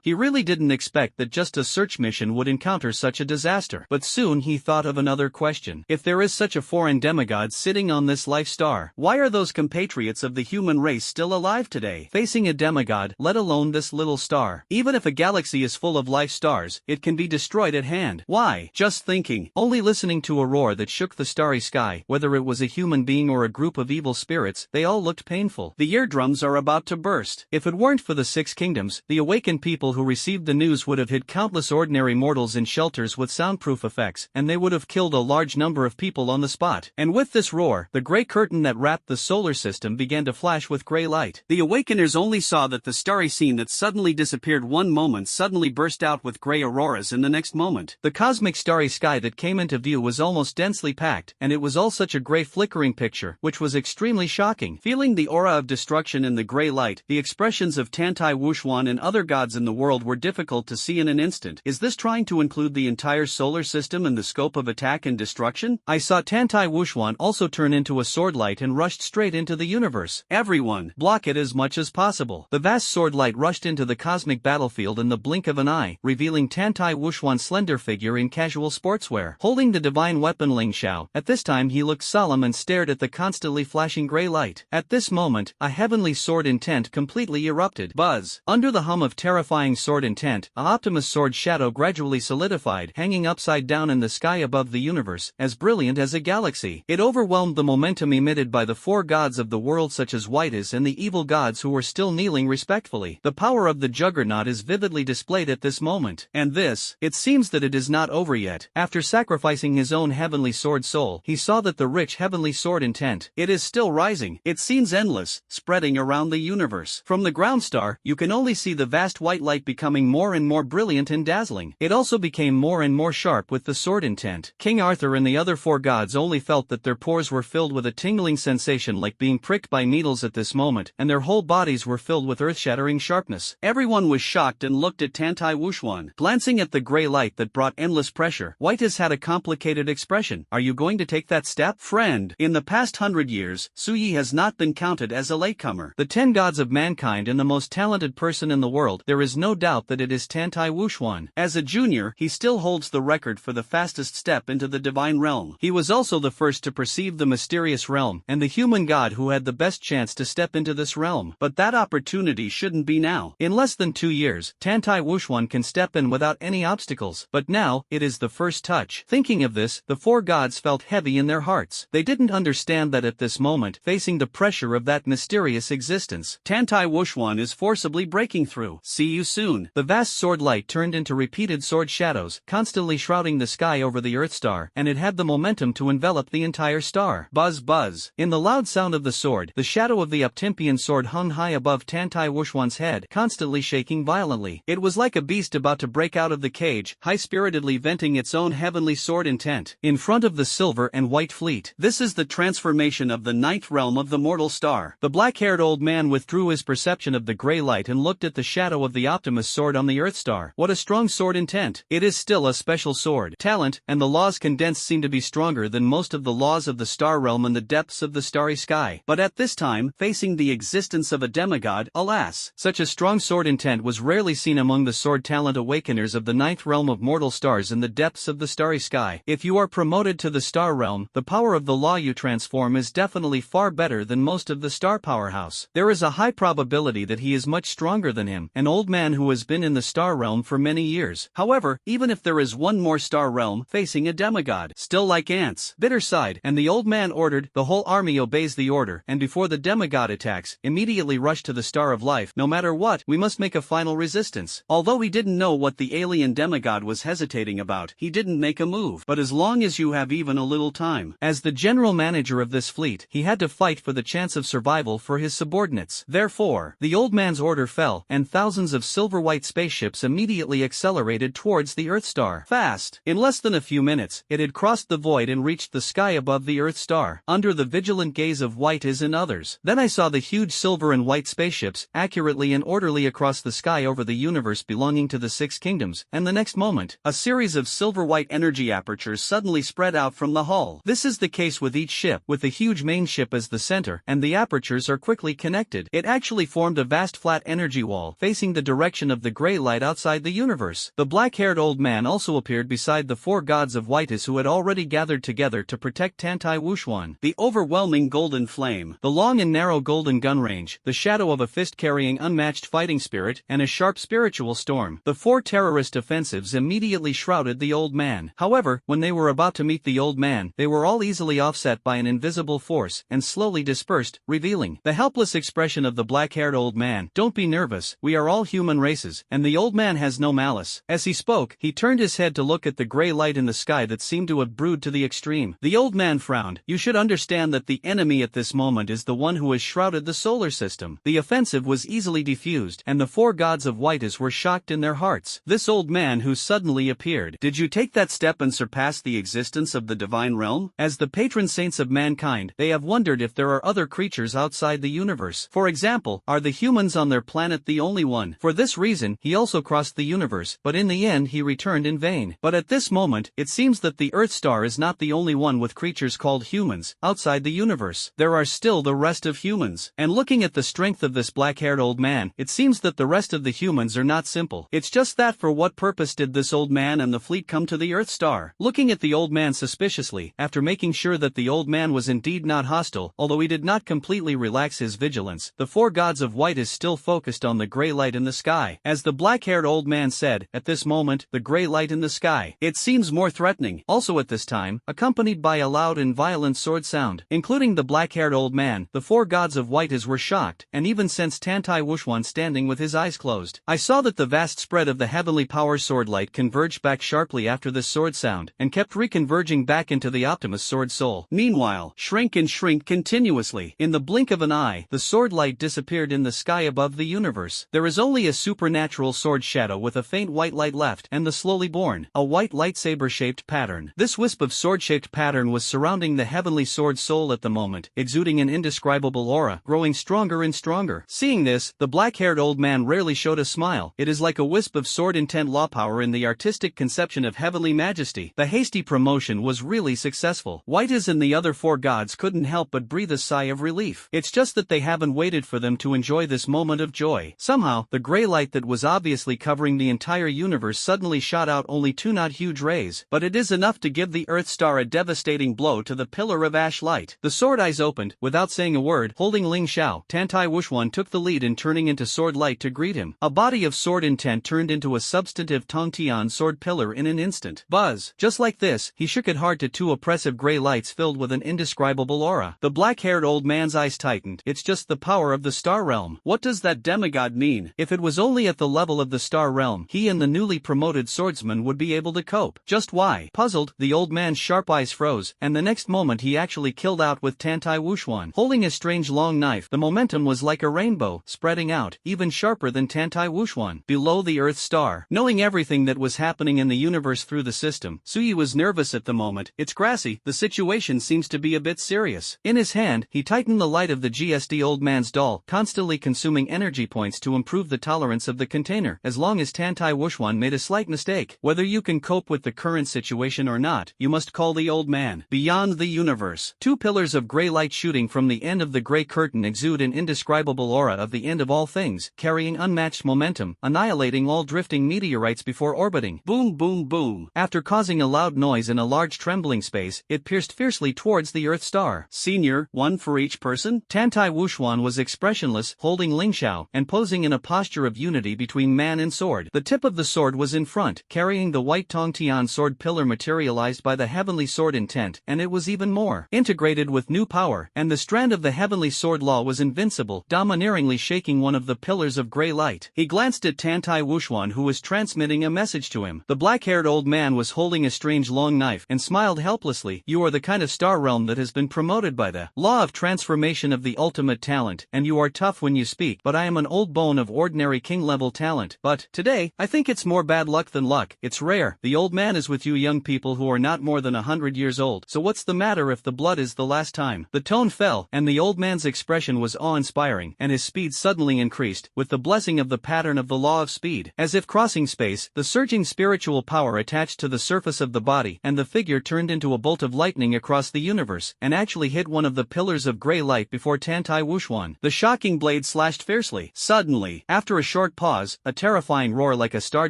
He really didn't expect that just a search mission would encounter such a disaster. But soon he thought of another question. If there is such a foreign demigod sitting on this life star, why are those compatriots of the human race still alive today? Facing a demigod, let alone this little star. Even if a galaxy is full of life stars, it can be destroyed at hand. Why? Just thinking. Only listening to a roar that shook the starry sky, whether it was a human being or a group of evil spirits, they all looked painful. The eardrums are about to burst. If it weren't for the 6 kingdoms, the awakened people who received the news would have hid countless ordinary mortals in shelters with soundproof effects, and they would have killed a large number of people on the spot. And with this roar, the gray curtain that wrapped the solar system began to flash with gray light. The awakeners only saw that the starry scene that suddenly disappeared one moment suddenly burst out with gray auroras in the next moment. The cosmic starry sky that came into view was almost densely packed, and it was all such a gray flickering picture, which was extremely shocking. Feeling the aura of destruction in the gray light, the expressions of Tantai Wuxuan and other gods in the world were difficult to see in an instant. Is this trying to include the entire solar system and the scope of attack and destruction? I saw Tantai Wuxuan also turn into a sword light and rushed straight into the universe. Everyone, block it as much as possible. The vast sword light rushed into the cosmic battlefield in the blink of an eye, revealing Tantai Wuxuan's slender figure in casual sportswear, holding the divine weapon Ling Xiao. At this time he looked solemn and stared at the constantly flashing gray light. At this moment, a heavenly sword intent completely erupted. Buzz. Under the hum of terrifying sword intent, a Optimus sword shadow gradually solidified, hanging upside down in the sky above the universe, as brilliant as a galaxy. It overwhelmed the momentum emitted by the 4 gods of the world such as Whitus and the evil gods who were still kneeling respectfully. The power of the Juggernaut is vividly displayed at this moment. And this, it seems that it is not over yet. After sacrificing his own heavenly sword soul, he saw that the rich heavenly sword intent, it is still rising. It seems endless, spreading around the universe. From the ground star, you can only see the vast white light becoming more and more brilliant and dazzling. It also became more and more sharp with the sword intent. King Arthur and the other 4 gods only felt that their pores were filled with a tingling sensation like being pricked by needles at this moment, and their whole bodies were filled with earth-shattering sharpness. Everyone was shocked and looked at Tantai Wuxuan. Glancing at the gray light that brought endless pressure, Whitus had a complicated expression. Are you going to take that step? Friend, in the past 100 years, Suyi has not been counted as a latecomer. The 10 gods of mankind and the most talented person in the world, there is no doubt that it is Tantai Wuxuan. As a junior, he still holds the record for the fastest step into the divine realm. He was also the first to perceive the mysterious realm, and the human god who had the best chance to step into this realm. But that opportunity shouldn't be now. In less than 2 years, Tantai Wuxuan can step in without any obstacles. But now, it is the first touch. Thinking of this, the 4 gods felt heavy in their hearts. They didn't understand that at this moment, facing the pressure of that mysterious existence, Tantai Wuxuan is forcibly breaking through. See you soon. The vast sword light turned into repeated sword shadows, constantly shrouding the sky over the Earth star, and it had the momentum to envelop the entire star. Buzz buzz. In the loud sound of the sword, the shadow of the Optimpian sword hung high above Tantai Wuxuan's head, constantly shaking violently. It was like a beast about to break out of the cage, high-spiritedly venting its own heavenly sword intent. In front of the silver and white fleet. This is the transformation of the 9th realm of the mortal star. The black-haired old man withdrew his perception of the gray light and looked at the shadow of the Optimus sword on the Earth star. What a strong sword intent. It is still a special sword. Talent, and the laws condensed seem to be stronger than most of the laws of the star realm in the depths of the starry sky. But at this time, facing the existence of a demigod, alas, such a strong sword intent was rarely seen among the sword talent awakeners of the 9th realm of mortal stars in the depths of the starry sky. If you are promoted to the star realm, the power of the law you transform is definitely far better than most of the star powerhouse. There is a high probability probability that he is much stronger than him, an old man who has been in the star realm for many years. However, even if there is one more star realm facing a demigod, still like ants. Bitter sighed, and the old man ordered, the whole army obeys the order, and before the demigod attacks, immediately rush to the star of life. No matter what, we must make a final resistance. Although he didn't know what the alien demigod was hesitating about, he didn't make a move. But as long as you have even a little time. As the general manager of this fleet, he had to fight for the chance of survival for his subordinates. Therefore, the old man's order fell, and thousands of silver-white spaceships immediately accelerated towards the Earth star. Fast. In less than a few minutes, it had crossed the void and reached the sky above the Earth star, under the vigilant gaze of Whites and others. Then I saw the huge silver and white spaceships, accurately and orderly across the sky over the universe belonging to the Six Kingdoms, and the next moment, a series of silver-white energy apertures suddenly spread out from the hull. This is the case with each ship, with the huge main ship as the center, and the apertures are quickly connected. It actually formed a vast flat energy wall, facing the direction of the gray light outside the universe. The black-haired old man also appeared beside the four gods of Whites who had already gathered together to protect Tantai Wuxuan. The overwhelming golden flame, the long and narrow golden gun range, the shadow of a fist-carrying unmatched fighting spirit, and a sharp spiritual storm. The four terrorist offensives immediately shrouded the old man. However, when they were about to meet the old man, they were all easily offset by an invisible force, and slowly dispersed, revealing the helpless expression of the black-haired old man. Don't be nervous, we are all human races, and the old man has no malice. As he spoke, he turned his head to look at the gray light in the sky that seemed to have brewed to the extreme. The old man frowned. You should understand that the enemy at this moment is the one who has shrouded the solar system. The offensive was easily defused, and the four gods of Whites were shocked in their hearts. This old man who suddenly appeared. Did you take that step and surpass the existence of the divine realm? As the patron saints of mankind, they have wondered if there are other creatures outside the universe. For example, are the humans on their planet the only one? For this reason, he also crossed the universe, but in the end he returned in vain. But at this moment, it seems that the Earth star is not the only one with creatures called humans, outside the universe. There are still the rest of humans. And looking at the strength of this black-haired old man, it seems that the rest of the humans are not simple. It's just that for what purpose did this old man and the fleet come to the Earth star? Looking at the old man suspiciously, after making sure that the old man was indeed not hostile, although he did not completely relax his vigilance, the four gods of White is still focused on the gray light in the sky. As the black-haired old man said, at this moment, the gray light in the sky. It seems more threatening. Also at this time, accompanied by a loud and violent sword sound. Including the black-haired old man, the four gods of White were shocked, and even sensed Tantai Wuxuan standing with his eyes closed. I saw that the vast spread of the heavenly power sword light converged back sharply after this sword sound, and kept reconverging back into the Optimus sword soul. Meanwhile, shrink and shrink continuously. In the blink of an eye, the sword light disappeared in the sky above the universe. There is only a supernatural sword shadow with a faint white light left, and the slowly born, a white lightsaber-shaped pattern. This wisp of sword-shaped pattern was surrounding the heavenly sword soul at the moment, exuding an indescribable aura, growing stronger and stronger. Seeing this, the black-haired old man rarely showed a smile. It is like a wisp of sword-intent law power in the artistic conception of heavenly majesty. The hasty promotion was really successful. Whites and the other four gods couldn't help but breathe a sigh of relief. It's just that they haven't waited for them to enjoy this moment of joy. Somehow, the gray light that was obviously covering the entire universe suddenly shot out only two not huge rays, but it is enough to give the Earth star a devastating blow to the pillar of ash light. The sword eyes opened, without saying a word, holding Ling Xiao. Tantai Wuxuan took the lead in turning into sword light to greet him. A body of sword intent turned into a substantive Tongtian sword pillar in an instant. Buzz. Just like this, he shook it hard to two oppressive gray lights filled with an indescribable aura. The black-haired old man's eyes tightened. It's just the power of the star realm. What does that demigod mean? If it was only at the level of the star realm, he and the newly promoted swordsman would be able to cope. Just why? Puzzled, the old man's sharp eyes froze, and the next moment he actually killed out with Tantai Wuxuan. Holding a strange long knife, the momentum was like a rainbow, spreading out, even sharper than Tantai Wuxuan. Below the Earth star. Knowing everything that was happening in the universe through the system, Suyi was nervous at the moment. It's grassy, the situation seems to be a bit serious. In his hand, he tightened the light of the GSD old man's doll, constantly consuming energy points to improve the tolerance of the container, as long as Tantai Wuxuan made a slight mistake. Whether you can cope with the current situation or not, you must call the old man. Beyond the universe. Two pillars of gray light shooting from the end of the gray curtain exude an indescribable aura of the end of all things, carrying unmatched momentum, annihilating all drifting meteorites before orbiting. Boom boom boom. After causing a loud noise in a large trembling space, it pierced fiercely towards the Earth star. Senior, one for each person? Tantai Wuxuan was expressionless expressionless, holding Lingxiao, and posing in a posture of unity between man and sword. The tip of the sword was in front, carrying the white Tongtian sword pillar materialized by the heavenly sword intent, and it was even more integrated with new power, and the strand of the heavenly sword law was invincible, domineeringly shaking one of the pillars of grey light. He glanced at Tantai Wuxuan, who was transmitting a message to him. The black-haired old man was holding a strange long knife and smiled helplessly. You are the kind of star realm that has been promoted by the law of transformation of the ultimate talent, and you are tough when you speak, but I am an old bone of ordinary king-level talent. But today, I think it's more bad luck than luck. It's rare. The old man is with you young people who are not more than 100 years old. So what's the matter if the blood is the last time? The tone fell, and the old man's expression was awe-inspiring, and his speed suddenly increased, with the blessing of the pattern of the law of speed. As if crossing space, the surging spiritual power attached to the surface of the body, and the figure turned into a bolt of lightning across the universe, and actually hit one of the pillars of grey light before Tantai Wuxuan. The shocking blade slashed fiercely. Suddenly, after a short pause, a terrifying roar like a star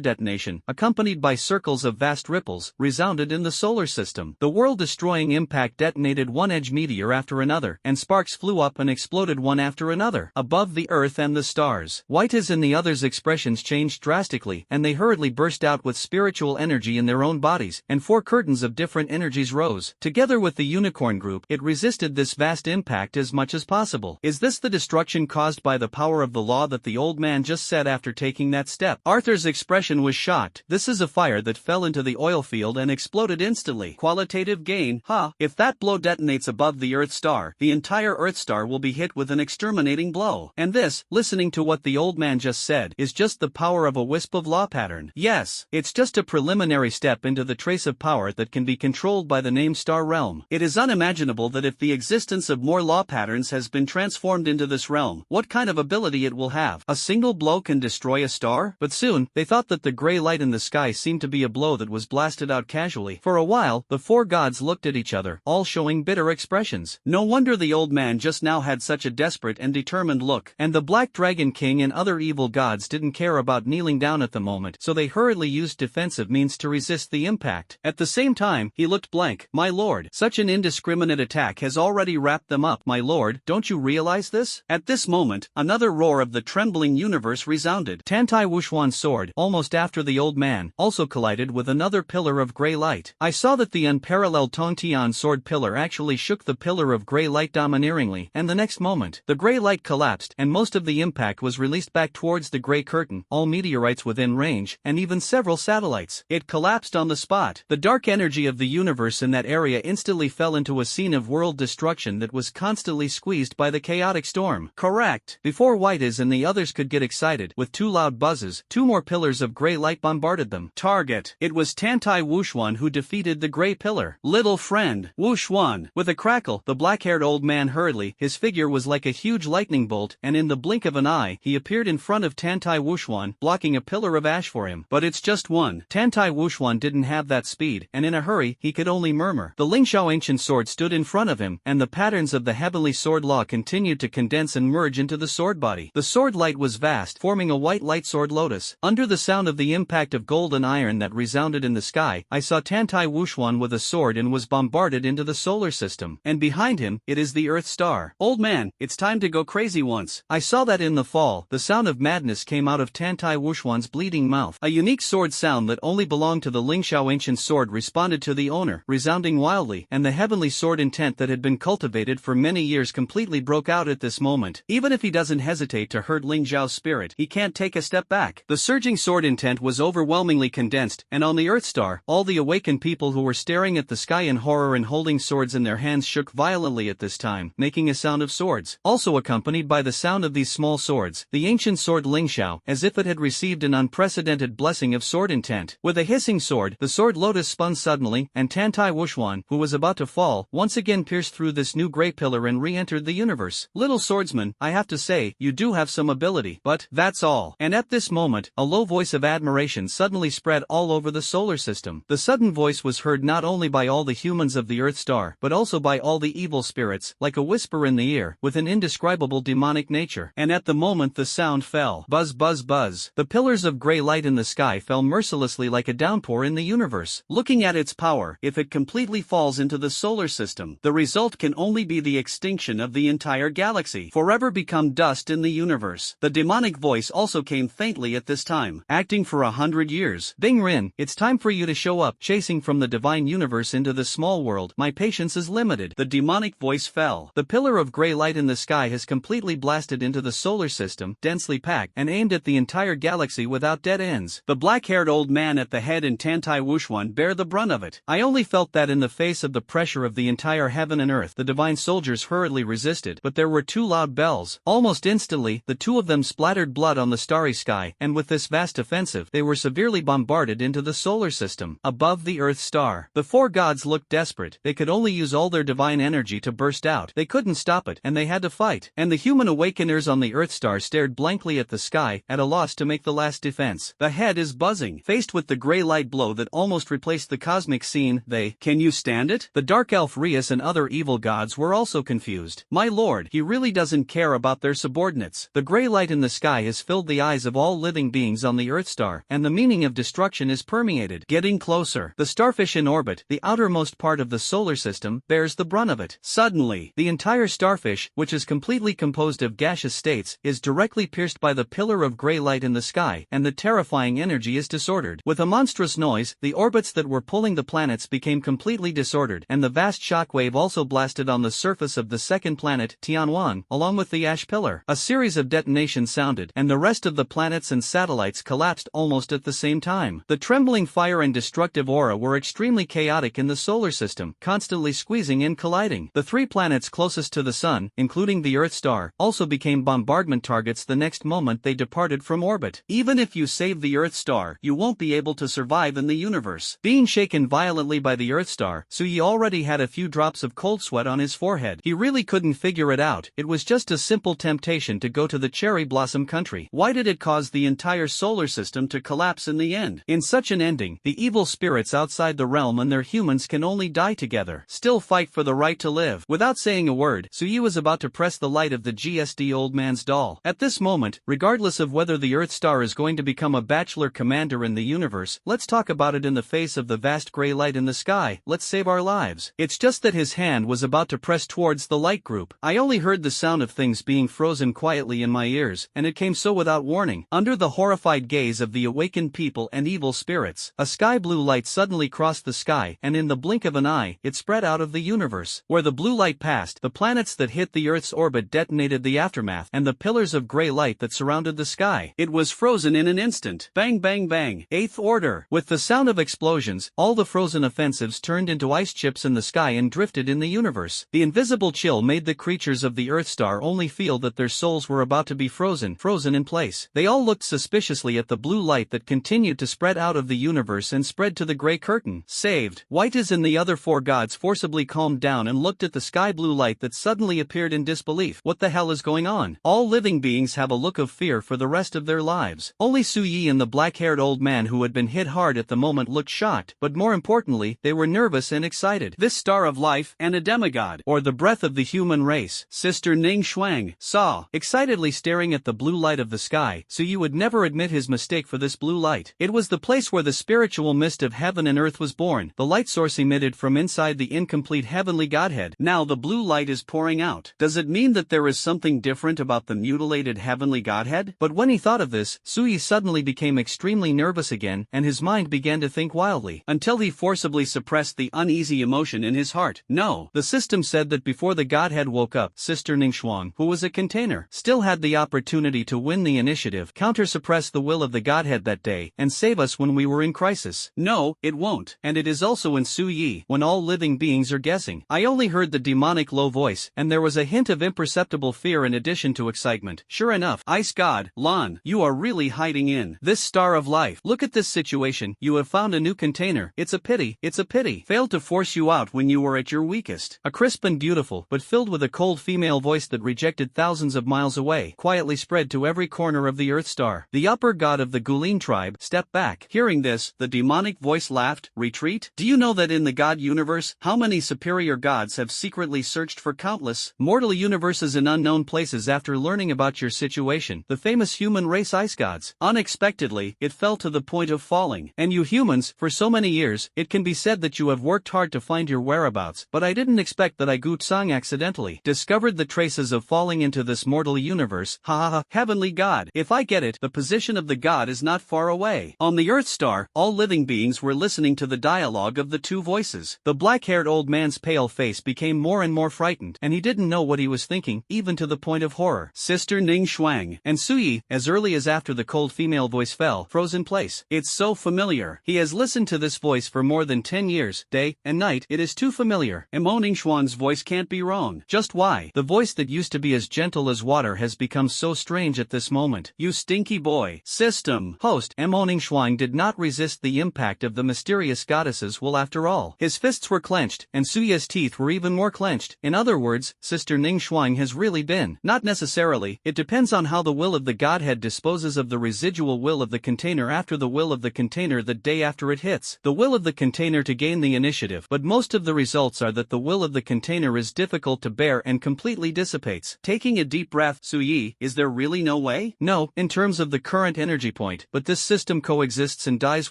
detonation, accompanied by circles of vast ripples, resounded in the solar system. The world-destroying impact detonated one edge meteor after another, and sparks flew up and exploded one after another, above the earth and the stars. White's and the others' expressions changed drastically, and they hurriedly burst out with spiritual energy in their own bodies, and four curtains of different energies rose. Together with the unicorn group, it resisted this vast impact as much as possible. Is this the destruction caused by the power of the law that the old man just said after taking that step? Arthur's expression was shocked. This is a fire that fell into the oil field and exploded instantly. Qualitative gain, huh? If that blow detonates above the Earth star, the entire Earth star will be hit with an exterminating blow. And this, listening to what the old man just said, is just the power of a wisp of law pattern. Yes, it's just a preliminary step into the trace of power that can be controlled by the named star realm. It is unimaginable that if the existence of more law patterns has been transformed into this realm, what kind of ability it will have. A single blow can destroy a star? But soon, they thought that the grey light in the sky seemed to be a blow that was blasted out casually. For a while, the four gods looked at each other, all showing bitter expressions. No wonder the old man just now had such a desperate and determined look. And the Black Dragon King and other evil gods didn't care about kneeling down at the moment, so they hurriedly used defensive means to resist the impact. At the same time, he looked blank. My lord, such an indiscriminate attack has already wrapped them up. My lord, don't you realize this? At this moment, another roar of the trembling universe resounded. Tantai Wuxuan's sword, almost after the old man, also collided with another pillar of grey light. I saw that the unparalleled Tongtian sword pillar actually shook the pillar of grey light domineeringly, and the next moment, the grey light collapsed, and most of the impact was released back towards the grey curtain, all meteorites within range, and even several satellites. It collapsed on the spot. The dark energy of the universe in that area instantly fell into a scene of world destruction that was constantly squeezed by the chaotic storm. Correct. Before White's and the others could get excited, with two loud buzzes, two more pillars of grey light bombarded them. Target. It was Tantai Wuxuan who defeated the grey pillar. Little friend. Wuxuan. With a crackle, the black-haired old man hurriedly, his figure was like a huge lightning bolt, and in the blink of an eye, he appeared in front of Tantai Wuxuan, blocking a pillar of ash for him. But it's just one. Tantai Wuxuan didn't have that speed, and in a hurry, he could only murmur. The Lingxiao ancient sword stood in front of him, and the patterns of the heavenly sword law continued to condense and merge into the sword body. The sword light was vast, forming a white light sword lotus. Under the sound of the impact of gold and iron that resounded in the sky, I saw Tantai Wuxuan with a sword and was bombarded into the solar system. And behind him, it is the Earth star. Old man, it's time to go crazy once. I saw that in the fall, the sound of madness came out of Tantai Wuxuan's bleeding mouth. A unique sword sound that only belonged to the Lingxiao ancient sword responded to the owner, resounding wildly, and the heavenly sword intent that had been cultivated for many years completely broke out at this moment. Even if he doesn't hesitate to hurt Lingxiao's spirit, he can't take a step back. The surging sword intent was overwhelmingly condensed, and on the Earth star, all the awakened people who were staring at the sky in horror and holding swords in their hands shook violently at this time, making a sound of swords. Also accompanied by the sound of these small swords, the ancient sword Lingxiao, as if it had received an unprecedented blessing of sword intent. With a hissing sword, the sword lotus spun suddenly, and Tantai Wuxuan, who was about to fall, once again pierced through this new grey pillar and re-entered the universe. Little swordsman, I have to say, you do have some ability, but that's all. And at this moment, a low voice of admiration suddenly spread all over the solar system. The sudden voice was heard not only by all the humans of the Earth star, but also by all the evil spirits, like a whisper in the ear, with an indescribable demonic nature. And at the moment the sound fell. Buzz buzz buzz. The pillars of grey light in the sky fell mercilessly like a downpour in the universe. Looking at its power, if it completely falls into the solar system, the result can only be the extinction of the entire galaxy. Forever. forever become dust in the universe. The demonic voice also came faintly at this time. Acting for 100 years. Bing Rin, it's time for you to show up. Chasing from the divine universe into the small world, my patience is limited. The demonic voice fell. The pillar of gray light in the sky has completely blasted into the solar system, densely packed, and aimed at the entire galaxy without dead ends. The black-haired old man at the head and Tantai Wuxuan bear the brunt of it. I only felt that in the face of the pressure of the entire heaven and earth, the divine soldiers hurriedly resisted, but there were two loud bells. Almost instantly, the two of them splattered blood on the starry sky, and with this vast offensive, they were severely bombarded into the solar system, above the Earth star. The four gods looked desperate. They could only use all their divine energy to burst out. They couldn't stop it, and they had to fight. And the human awakeners on the Earth star stared blankly at the sky, at a loss to make the last defense. The head is buzzing. Faced with the gray light blow that almost replaced the cosmic scene, can you stand it? The dark elf Rias and other evil gods were also confused. My lord, he really doesn't care about their subordinates. The gray light in the sky has filled the eyes of all living beings on the Earth star, and the meaning of destruction is permeated. Getting closer. The starfish in orbit, the outermost part of the solar system, bears the brunt of it. Suddenly, the entire starfish, which is completely composed of gaseous states, is directly pierced by the pillar of gray light in the sky, and the terrifying energy is disordered. With a monstrous noise, the orbits that were pulling the planets became completely disordered, and the vast shockwave also blasted on the surface of the second planet, Tianwan, along with the ash pillar. A series of detonations sounded, and the rest of the planets and satellites collapsed almost at the same time. The trembling fire and destructive aura were extremely chaotic in the solar system, constantly squeezing and colliding. The three planets closest to the sun, including the Earth star, also became bombardment targets the next moment they departed from orbit. Even if you save the Earth star, you won't be able to survive in the universe. Being shaken violently by the Earth star, Suyi already had a few drops of cold sweat on his forehead. He really couldn't figure it out. It was just a simple temptation to go to the cherry blossom country. Why did it cause the entire solar system to collapse in the end? In such an ending, the evil spirits outside the realm and their humans can only die together. Still fight for the right to live. Without saying a word, Suyi was about to press the light of the GSD old man's doll. At this moment, regardless of whether the Earth star is going to become a bachelor commander in the universe, let's talk about it in the face of the vast gray light in the sky. Let's save our lives. It's just that his hand was about to press towards the light group. I only heard the sound of things being frozen quietly in my ears, and it came so without warning. Under the horrified gaze of the awakened people and evil spirits, a sky blue light suddenly crossed the sky, and in the blink of an eye, it spread out of the universe. Where the blue light passed, the planets that hit the Earth's orbit detonated the aftermath, and the pillars of gray light that surrounded the sky. It was frozen in an instant. Bang bang bang. Eighth order. With the sound of explosions, all the frozen offensives turned into ice chips in the sky and drifted in the universe. The invisible chill made the creatures of the Earth star only feel that their souls were about to be frozen in place. They all looked suspiciously at the blue light that continued to spread out of the universe and spread to the gray curtain. Saved. Whiteys and the other four gods forcibly calmed down and looked at the sky blue light that suddenly appeared in disbelief. What the hell is going on? All living beings have a look of fear for the rest of their lives. Only Suyi and the black-haired old man who had been hit hard at the moment looked shocked, but more importantly, they were nervous and excited. This star of life, and a demigod, or the breath of the human race, Sister Ning Shuang, saw, excitedly staring at the blue light of the sky, Suyi would never admit his mistake for this blue light. It was the place where the spiritual mist of heaven and earth was born, the light source emitted from inside the incomplete heavenly Godhead. Now the blue light is pouring out. Does it mean that there is something different about the mutilated heavenly Godhead? But when he thought of this, Suyi suddenly became extremely nervous again, and his mind began to think wildly, until he forcibly suppressed the uneasy emotion in his heart. No, the system said that before the Godhead woke up, Sister Ningxuang, who was a container, still had the opportunity to win the initiative, counter-suppress the will of the Godhead that day, and save us when we were in crisis. No, it won't, and it is also in Suyi, when all living beings are guessing. I only heard the demonic low voice, and there was a hint of imperceptible fear in addition to excitement. Sure enough, Ice God, Lan, you are really hiding in this star of life. Look at this situation, you have found a new container. It's a pity. Failed to force you out when you were at your weakest. A crisp and beautiful, but filled with a cold female voice that rejected thousands of miles away, quietly spread to every corner of the Earth star. The upper god of the Gulin tribe stepped back. Hearing this, the demonic voice laughed. Retreat? Do you know that in the god universe, how many superior gods have secretly searched for countless mortal universes in unknown places after learning about your situation? The famous human race ice gods. Unexpectedly, it fell to the point of falling. And you humans, for so many years, it can be said that you have worked hard to find your whereabouts, but I didn't expect that I Gutsang accidentally discovered the traces of of falling into this mortal universe, ha ha ha, heavenly god. If I get it, the position of the god is not far away. On the Earth Star, all living beings were listening to the dialogue of the two voices. The black-haired old man's pale face became more and more frightened, and he didn't know what he was thinking, even to the point of horror. Sister Ning Shuang. And Suyi, as early as after the cold female voice fell, froze in place. It's so familiar. He has listened to this voice for more than 10 years, day and night. It is too familiar. Mo Ningxuan's voice can't be wrong. Just why? The voice that used to be as gentle as water has become so strange at this moment. You stinky boy. System. Host. Mo Ningxuan did not resist the impact of the mysterious goddess's will after all. His fists were clenched, and Suya's teeth were even more clenched. In other words, Sister Ningxuan has really been. Not necessarily. It depends on how the will of the godhead disposes of the residual will of the container after the will of the container the day after it hits. The will of the container to gain the initiative, but most of the results are that the will of the container is difficult to bear and completely dissipates. Taking a deep breath, Suyi, is there really no way? No, in terms of the current energy point, but this system coexists and dies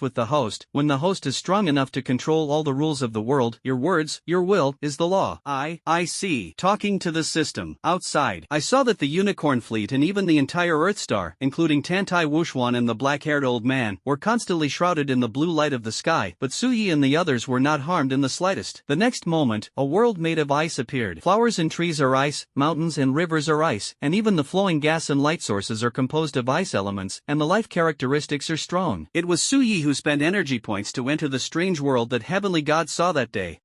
with the host. When the host is strong enough to control all the rules of the world, your words, your will, is the law. I see. Talking to the system. Outside, I saw that the Unicorn Fleet and even the entire Earth Star, including Tantai Wuxuan and the black-haired old man, were constantly shrouded in the blue light of the sky, but Suyi and the others were not harmed in the slightest. The next moment, a world made of ice appeared. Flowers and trees are ice, mountains and rivers are ice, and even the flowing gas and light sources are composed of ice elements, and the life characteristics are strong. It was Suyi who spent energy points to enter the strange world that heavenly gods saw that day.